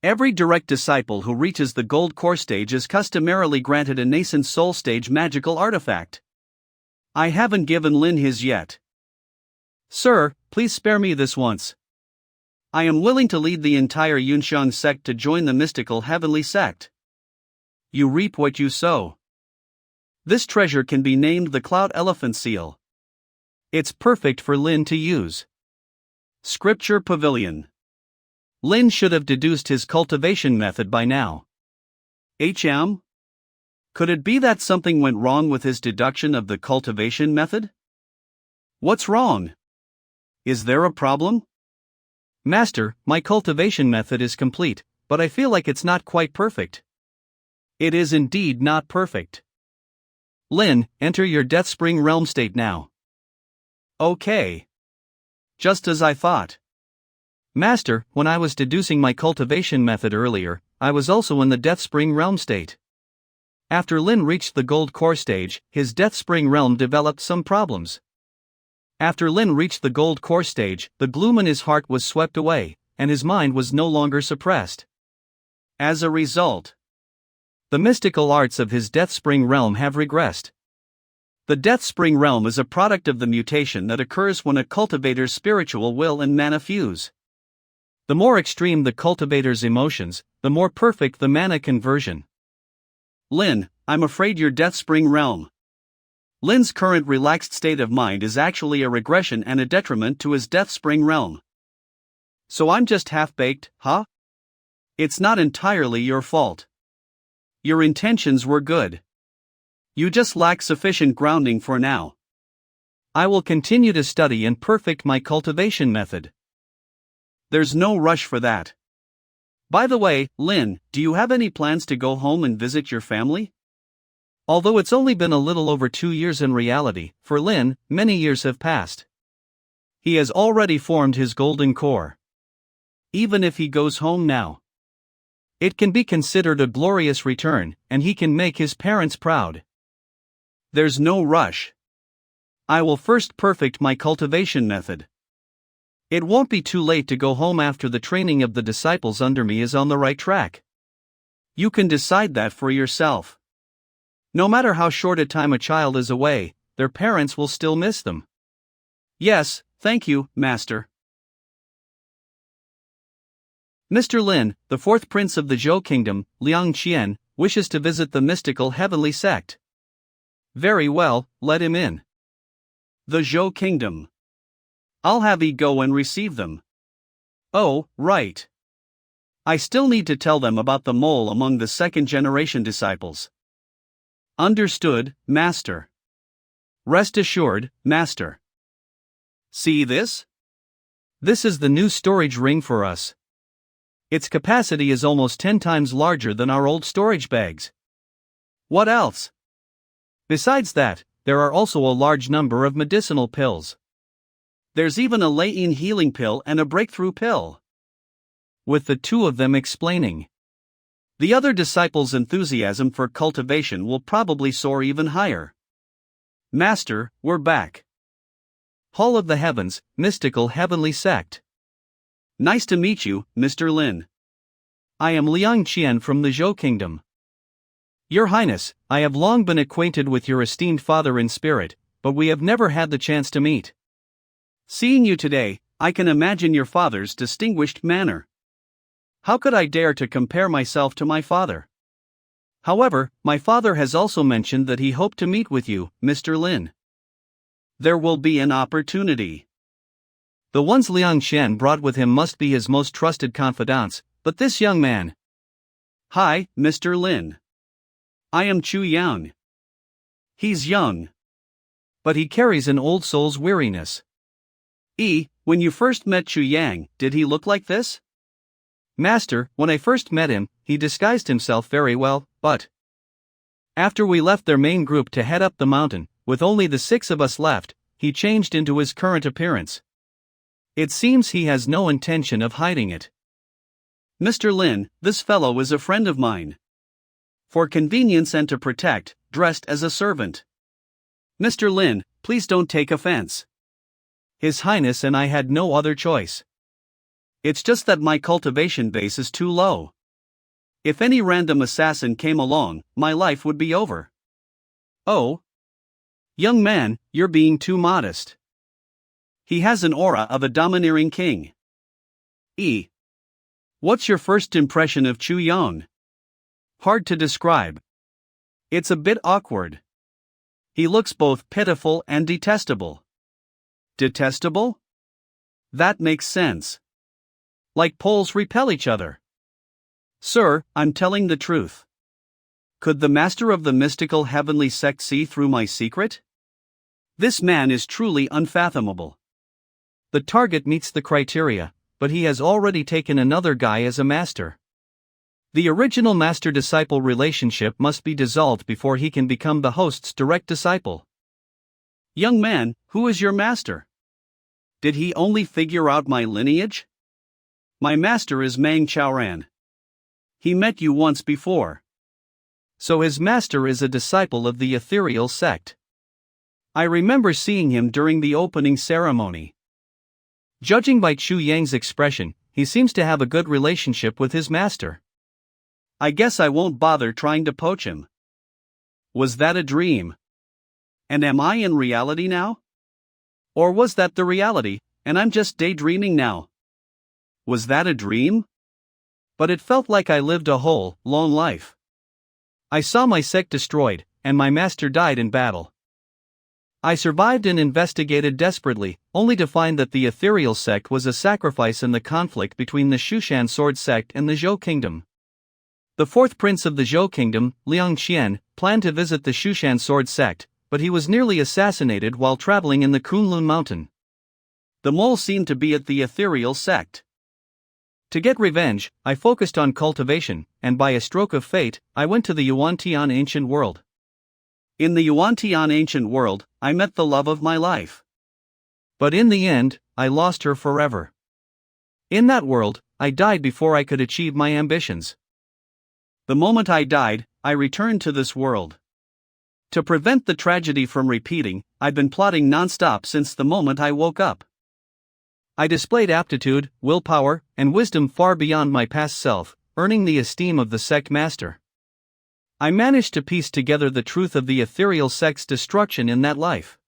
Every direct disciple who reaches the gold core stage is customarily granted a nascent soul stage magical artifact. I haven't given Lin his yet. Sir, please spare me this once. I am willing to lead the entire Yunxiang sect to join the mystical heavenly sect. You reap what you sow. This treasure can be named the Cloud Elephant Seal. It's perfect for Lin to use. Scripture Pavilion. Lin should have deduced his cultivation method by now. HM? Could it be that something went wrong with his deduction of the cultivation method? What's wrong? Is there a problem? Master, my cultivation method is complete, but I feel like it's not quite perfect. It is indeed not perfect. Lin, enter your Death Spring realm state now. Okay. Just as I thought. Master, when I was deducing my cultivation method earlier, I was also in the Death Spring realm state. After Lin reached the gold core stage, his Death Spring realm developed some problems. After Lin reached the gold core stage, the gloom in his heart was swept away, and his mind was no longer suppressed. As a result, the mystical arts of his Death Spring realm have regressed. The Death Spring realm is a product of the mutation that occurs when a cultivator's spiritual will and mana fuse. The more extreme the cultivator's emotions, the more perfect the mana conversion. Lin, I'm afraid your Death Spring realm. Lin's current relaxed state of mind is actually a regression and a detriment to his Death Spring realm. So I'm just half-baked, huh? It's not entirely your fault. Your intentions were good. You just lack sufficient grounding for now. I will continue to study and perfect my cultivation method. There's no rush for that. By the way, Lin, do you have any plans to go home and visit your family? Although it's only been a little over 2 years in reality, for Lin, many years have passed. He has already formed his golden core. Even if he goes home now, it can be considered a glorious return, and he can make his parents proud. There's no rush. I will first perfect my cultivation method. It won't be too late to go home after the training of the disciples under me is on the right track. You can decide that for yourself. No matter how short a time a child is away, their parents will still miss them. Yes, thank you, Master. Mr. Lin, the 4th Prince of the Zhou Kingdom, Liang Qian, wishes to visit the mystical heavenly sect. Very well, let him in. The Zhou Kingdom. I'll have he go and receive them. Oh, right. I still need to tell them about the mole among the second-generation disciples. Understood, Master. Rest assured, Master. See this? This is the new storage ring for us. Its capacity is almost 10 times larger than our old storage bags. What else? Besides that, there are also a large number of medicinal pills. There's even a lay-in healing pill and a breakthrough pill. With the two of them explaining. The other disciples' enthusiasm for cultivation will probably soar even higher. Master, we're back. Hall of the Heavens, mystical heavenly sect. Nice to meet you, Mr. Lin. I am Liang Qian from the Zhou Kingdom. Your Highness, I have long been acquainted with your esteemed father in spirit, but we have never had the chance to meet. Seeing you today, I can imagine your father's distinguished manner. How could I dare to compare myself to my father? However, my father has also mentioned that he hoped to meet with you, Mr. Lin. There will be an opportunity. The ones Liang Qian brought with him must be his most trusted confidants, but this young man. Hi, Mr. Lin. I am Chu Yang. He's young. But he carries an old soul's weariness. When you first met Chu Yang, did he look like this? Master, when I first met him, he disguised himself very well, but after we left their main group to head up the mountain, with only the 6 of us left, he changed into his current appearance. It seems he has no intention of hiding it. Mr. Lin, this fellow is a friend of mine. For convenience and to protect, dressed as a servant. Mr. Lin, please don't take offense. His Highness and I had no other choice. It's just that my cultivation base is too low. If any random assassin came along, my life would be over. Oh. Young man, you're being too modest. He has an aura of a domineering king. What's your first impression of Chu Yang? Hard to describe. It's a bit awkward. He looks both pitiful and detestable. Detestable? That makes sense. Like poles repel each other. Sir, I'm telling the truth. Could the master of the mystical heavenly sect see through my secret? This man is truly unfathomable. The target meets the criteria, but he has already taken another guy as a master. The original master-disciple relationship must be dissolved before he can become the host's direct disciple. Young man, who is your master? Did he only figure out my lineage? My master is Mang Chaoran. He met you once before. So his master is a disciple of the ethereal sect. I remember seeing him during the opening ceremony. Judging by Chu Yang's expression, he seems to have a good relationship with his master. I guess I won't bother trying to poach him. Was that a dream? And am I in reality now? Or was that the reality, and I'm just daydreaming now? Was that a dream? But it felt like I lived a whole, long life. I saw my sect destroyed, and my master died in battle. I survived and investigated desperately, only to find that the ethereal sect was a sacrifice in the conflict between the Shushan sword sect and the Zhou Kingdom. The 4th prince of the Zhou Kingdom, Liang Qian, planned to visit the Shushan sword sect, but he was nearly assassinated while traveling in the Kunlun mountain. The mole seemed to be at the ethereal sect. To get revenge, I focused on cultivation, and by a stroke of fate, I went to the Yuan-Tian ancient world. In the Yuan-Tian ancient world, I met the love of my life. But in the end, I lost her forever. In that world, I died before I could achieve my ambitions. The moment I died, I returned to this world. To prevent the tragedy from repeating, I've been plotting non-stop since the moment I woke up. I displayed aptitude, willpower, and wisdom far beyond my past self, earning the esteem of the sect master. I managed to piece together the truth of the ethereal sect's destruction in that life.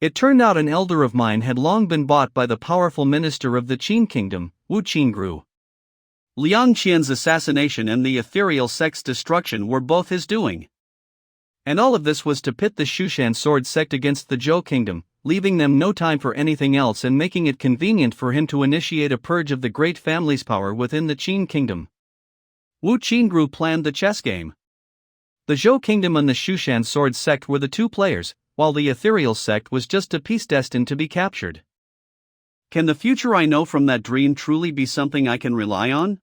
It turned out an elder of mine had long been bought by the powerful minister of the Qin kingdom, Wu Qingru. Liang Qian's assassination and the ethereal sect's destruction were both his doing. And all of this was to pit the Shushan sword sect against the Zhou kingdom, leaving them no time for anything else and making it convenient for him to initiate a purge of the great family's power within the Qin kingdom. Wu Qingru planned the chess game. The Zhou kingdom and the Shushan sword sect were the two players, while the ethereal sect was just a piece destined to be captured. Can the future I know from that dream truly be something I can rely on?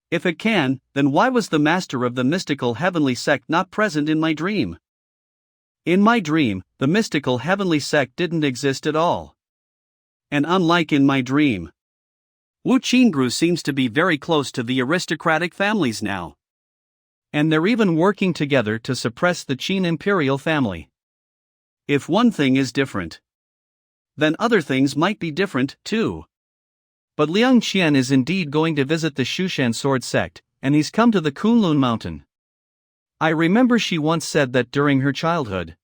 If it can, then why was the master of the mystical heavenly sect not present in my dream? In my dream, the mystical heavenly sect didn't exist at all. And unlike in my dream, Wu Qingru seems to be very close to the aristocratic families now. And they're even working together to suppress the Qin imperial family. If one thing is different, then other things might be different, too. But Liang Qian is indeed going to visit the Shushan sword sect, and he's come to the Kunlun mountain. I remember she once said that during her childhood,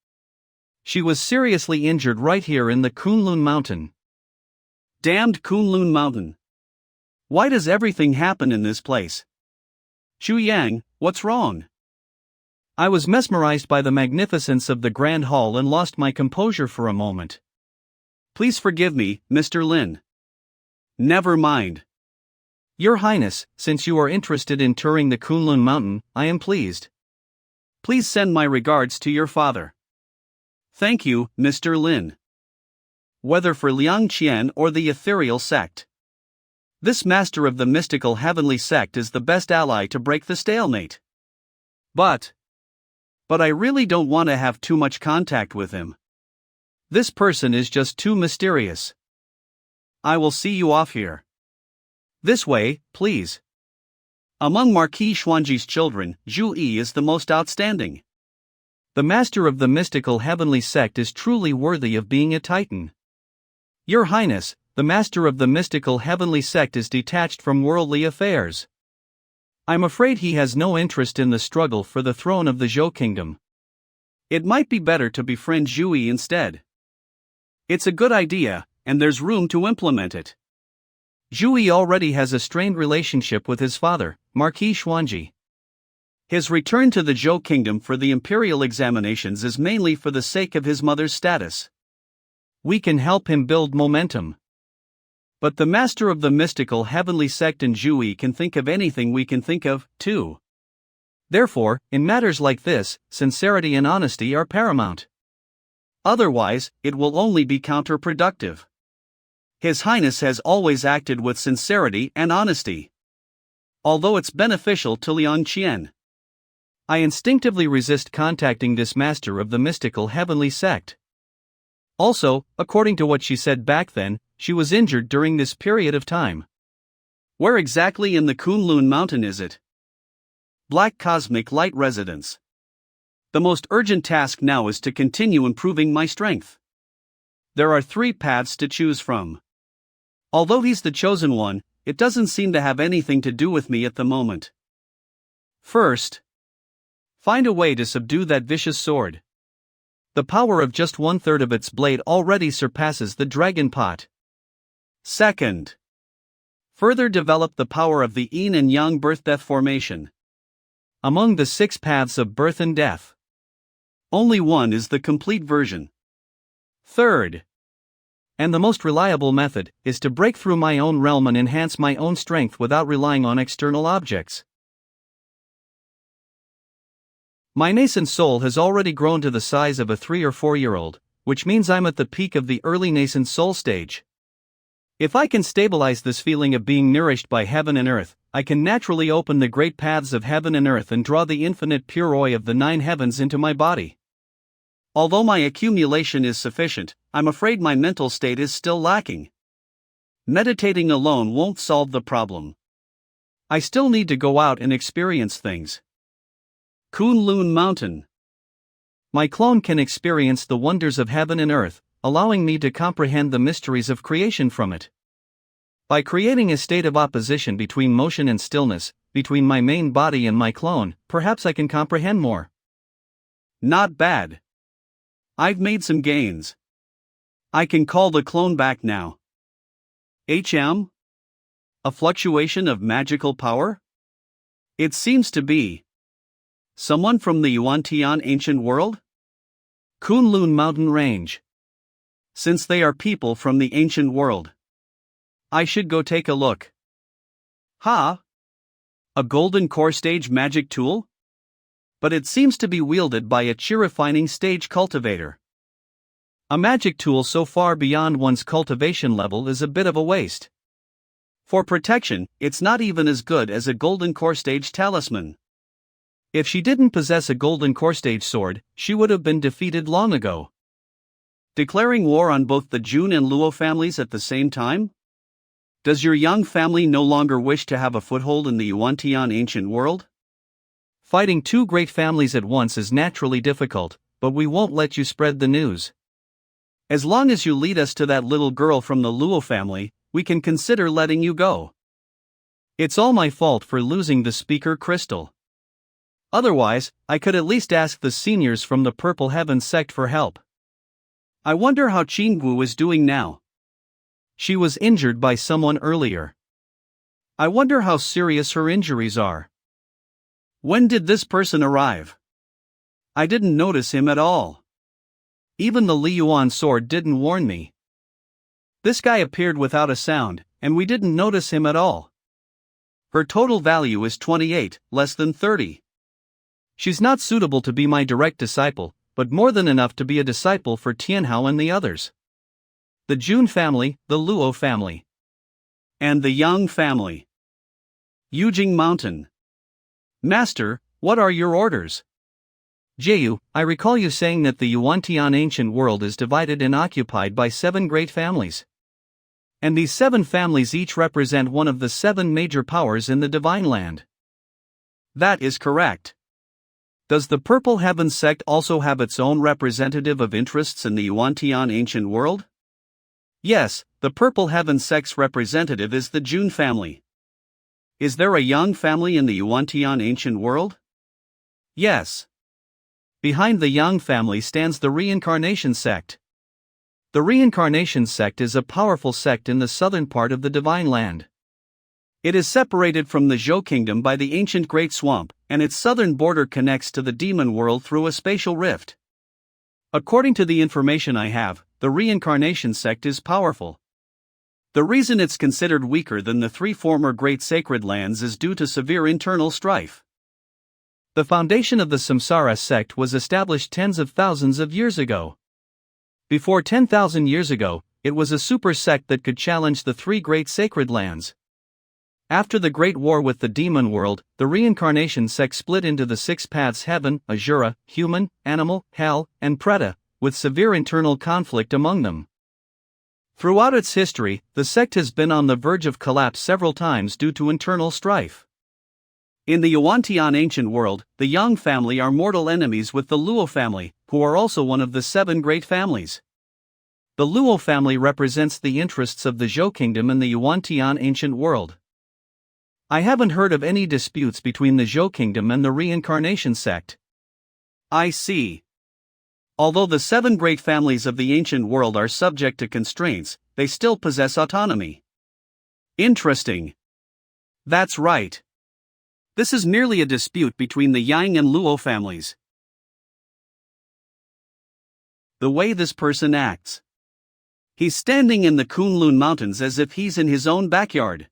she was seriously injured right here in the Kunlun mountain. Damned Kunlun mountain. Why does everything happen in this place? Xu Yang, what's wrong? I was mesmerized by the magnificence of the grand hall and lost my composure for a moment. Please forgive me, Mr. Lin. Never mind. Your Highness, since you are interested in touring the Kunlun mountain, I am pleased. Please send my regards to your father. Thank you, Mr. Lin. Whether for Liang Qian or the ethereal sect, this master of the mystical heavenly sect is the best ally to break the stalemate. But I really don't want to have too much contact with him. This person is just too mysterious. I will see you off here. This way, please. Among Marquis Xuanji's children, Zhu Yi is the most outstanding. The master of the mystical heavenly sect is truly worthy of being a titan. Your Highness, the master of the mystical heavenly sect is detached from worldly affairs. I'm afraid he has no interest in the struggle for the throne of the Zhou kingdom. It might be better to befriend Zhu Yi instead. It's a good idea, and there's room to implement it. Zhu Yi already has a strained relationship with his father, Marquis Xuanji. His return to the Zhou kingdom for the imperial examinations is mainly for the sake of his mother's status. We can help him build momentum. But the master of the mystical heavenly sect and Zhu Yi can think of anything we can think of, too. Therefore, in matters like this, sincerity and honesty are paramount. Otherwise, it will only be counterproductive. His Highness has always acted with sincerity and honesty. Although it's beneficial to Liang Qian, I instinctively resist contacting this master of the mystical heavenly sect. Also, according to what she said back then, she was injured during this period of time. Where exactly in the Kunlun mountain is it? Black Cosmic Light Residence. The most urgent task now is to continue improving my strength. There are 3 paths to choose from. Although he's the chosen one, it doesn't seem to have anything to do with me at the moment. First, find a way to subdue that vicious sword. The power of just 1/3 of its blade already surpasses the dragon pot. Second, further develop the power of the yin and yang birth-death formation. Among the 6 paths of birth and death, only one is the complete version. Third, and the most reliable method, is to break through my own realm and enhance my own strength without relying on external objects. My nascent soul has already grown to the size of a 3 or 4-year-old, which means I'm at the peak of the early nascent soul stage. If I can stabilize this feeling of being nourished by heaven and earth, I can naturally open the great paths of heaven and earth and draw the infinite pure oil of the 9 heavens into my body. Although my accumulation is sufficient, I'm afraid my mental state is still lacking. Meditating alone won't solve the problem. I still need to go out and experience things. Kunlun Mountain. My clone can experience the wonders of heaven and earth, allowing me to comprehend the mysteries of creation from it. By creating a state of opposition between motion and stillness, between my main body and my clone, perhaps I can comprehend more. Not bad. I've made some gains. I can call the clone back now. HM? A fluctuation of magical power? It seems to be. Someone from the Yuan-Tian ancient world? Kunlun mountain range. Since they are people from the ancient world, I should go take a look. Ha! A golden core stage magic tool? But it seems to be wielded by a chi refining stage cultivator. A magic tool so far beyond one's cultivation level is a bit of a waste. For protection, it's not even as good as a golden core stage talisman. If she didn't possess a golden core stage sword, she would have been defeated long ago. Declaring war on both the Jun and Luo families at the same time? Does your Yang family no longer wish to have a foothold in the Yuan-Tian ancient world? Fighting two great families at once is naturally difficult, but we won't let you spread the news. As long as you lead us to that little girl from the Luo family, we can consider letting you go. It's all my fault for losing the speaker crystal. Otherwise, I could at least ask the seniors from the Purple Heaven sect for help. I wonder how Qinggu is doing now. She was injured by someone earlier. I wonder how serious her injuries are. When did this person arrive? I didn't notice him at all. Even the Liyuan sword didn't warn me. This guy appeared without a sound, and we didn't notice him at all. Her total value is 28, less than 30. She's not suitable to be my direct disciple, but more than enough to be a disciple for Tianhao and the others. The Jun family, the Luo family, and the Yang family. Yujing Mountain. Master, what are your orders? Jieyu, I recall you saying that the Yuan-Tian ancient world is divided and occupied by 7 great families. And these 7 families each represent one of the 7 major powers in the Divine Land. That is correct. Does the Purple Heaven sect also have its own representative of interests in the Yuan-Tian ancient world? Yes, the Purple Heaven sect's representative is the Jun family. Is there a Yang family in the Yuan-Tian ancient world? Yes. Behind the Yang family stands the Reincarnation sect. The Reincarnation sect is a powerful sect in the southern part of the Divine Land. It is separated from the Zhou Kingdom by the ancient Great Swamp, and its southern border connects to the demon world through a spatial rift. According to the information I have, the Reincarnation sect is powerful. The reason it's considered weaker than the 3 former great sacred lands is due to severe internal strife. The foundation of the Samsara sect was established tens of thousands of years ago. Before 10,000 years ago, it was a super sect that could challenge the 3 great sacred lands. After the Great War with the demon world, the Reincarnation sect split into the 6 paths: heaven, Asura, human, animal, hell, and Preta, with severe internal conflict among them. Throughout its history, the sect has been on the verge of collapse several times due to internal strife. In the Yuan-Tian ancient world, the Yang family are mortal enemies with the Luo family, who are also one of the 7 great families. The Luo family represents the interests of the Zhou Kingdom in the Yuan-Tian ancient world. I haven't heard of any disputes between the Zhou Kingdom and the Reincarnation sect. I see. Although the 7 great families of the ancient world are subject to constraints, they still possess autonomy. Interesting. That's right. This is merely a dispute between the Yang and Luo families. The way this person acts. He's standing in the Kunlun Mountains as if he's in his own backyard.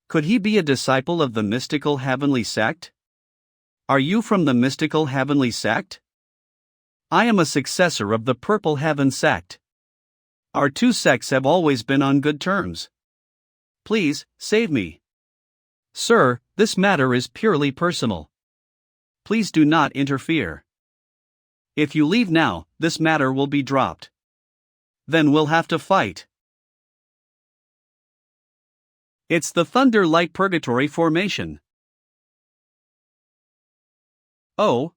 Could he be a disciple of the mystical heavenly sect? Are you from the mystical heavenly sect? I am a successor of the Purple Heaven sect. Our 2 sects have always been on good terms. Please, save me. Sir, this matter is purely personal. Please do not interfere. If you leave now, this matter will be dropped. Then we'll have to fight. It's the Thunder Light Purgatory formation. Oh.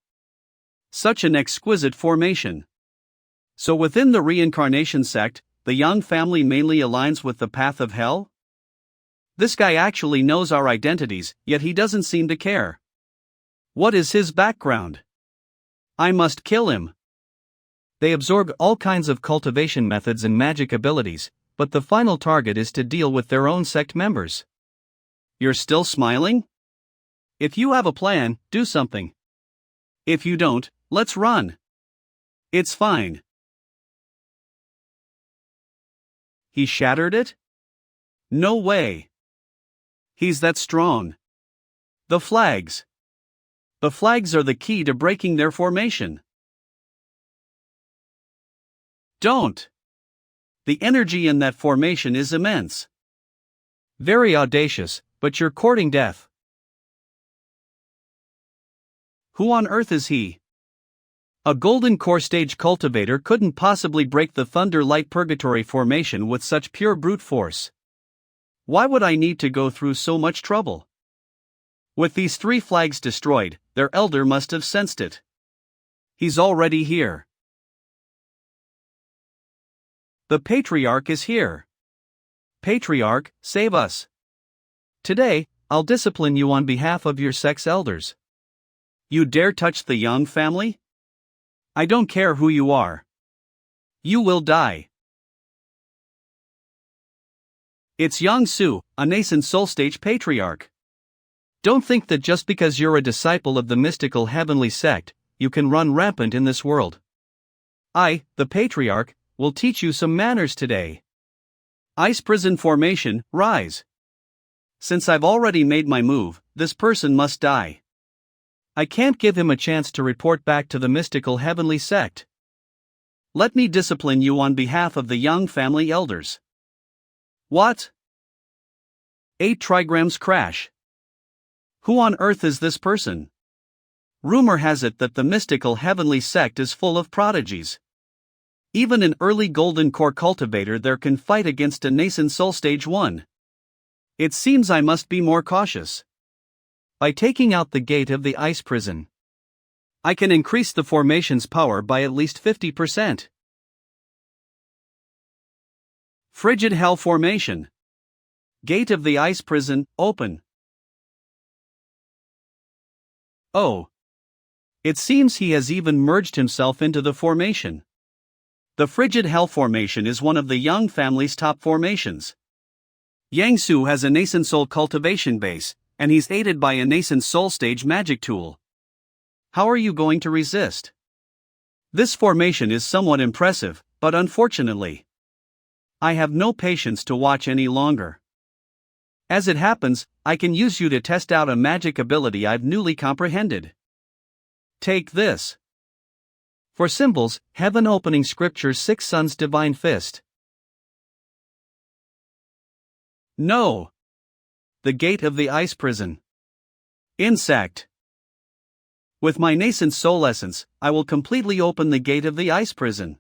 Such an exquisite formation. So within the Reincarnation sect, the Yang family mainly aligns with the path of hell? This guy actually knows our identities, yet he doesn't seem to care. What is his background? I must kill him. They absorb all kinds of cultivation methods and magic abilities, but the final target is to deal with their own sect members. You're still smiling? If you have a plan, do something. If you don't, let's run. It's fine. He shattered it? No way. He's that strong. The flags. The flags are the key to breaking their formation. Don't. The energy in that formation is immense. Very audacious, but you're courting death. Who on earth is he? A golden core stage cultivator couldn't possibly break the Thunder Light Purgatory formation with such pure brute force. Why would I need to go through so much trouble? With these 3 flags destroyed, their elder must have sensed it. He's already here. The Patriarch is here. Patriarch, save us. Today, I'll discipline you on behalf of your sex elders. You dare touch the Young family? I don't care who you are. You will die. It's Yang Su, a nascent soul stage patriarch. Don't think that just because you're a disciple of the mystical heavenly sect, you can run rampant in this world. I, the patriarch, will teach you some manners today. Ice prison formation, rise. Since I've already made my move, this person must die. I can't give him a chance to report back to the mystical heavenly sect. Let me discipline you on behalf of the Young family elders. What? 8 trigrams crash. Who on earth is this person? Rumor has it that the mystical heavenly sect is full of prodigies. Even an early golden core cultivator there can fight against a nascent soul stage 1. It seems I must be more cautious. By taking out the gate of the ice prison, I can increase the formation's power by at least 50%. Frigid Hell Formation. Gate of the ice prison, open. Oh. It seems he has even merged himself into the formation. The Frigid Hell Formation is one of the Young family's top formations. Yang Su has a nascent soul cultivation base, and he's aided by a nascent soul stage magic tool. How are you going to resist? This formation is somewhat impressive, but unfortunately, I have no patience to watch any longer. As it happens, I can use you to test out a magic ability I've newly comprehended. Take this. For symbols, Heaven Opening Scripture 6 Sons Divine Fist. No. The gate of the ice prison. Insect. With my nascent soul essence, I will completely open the gate of the ice prison.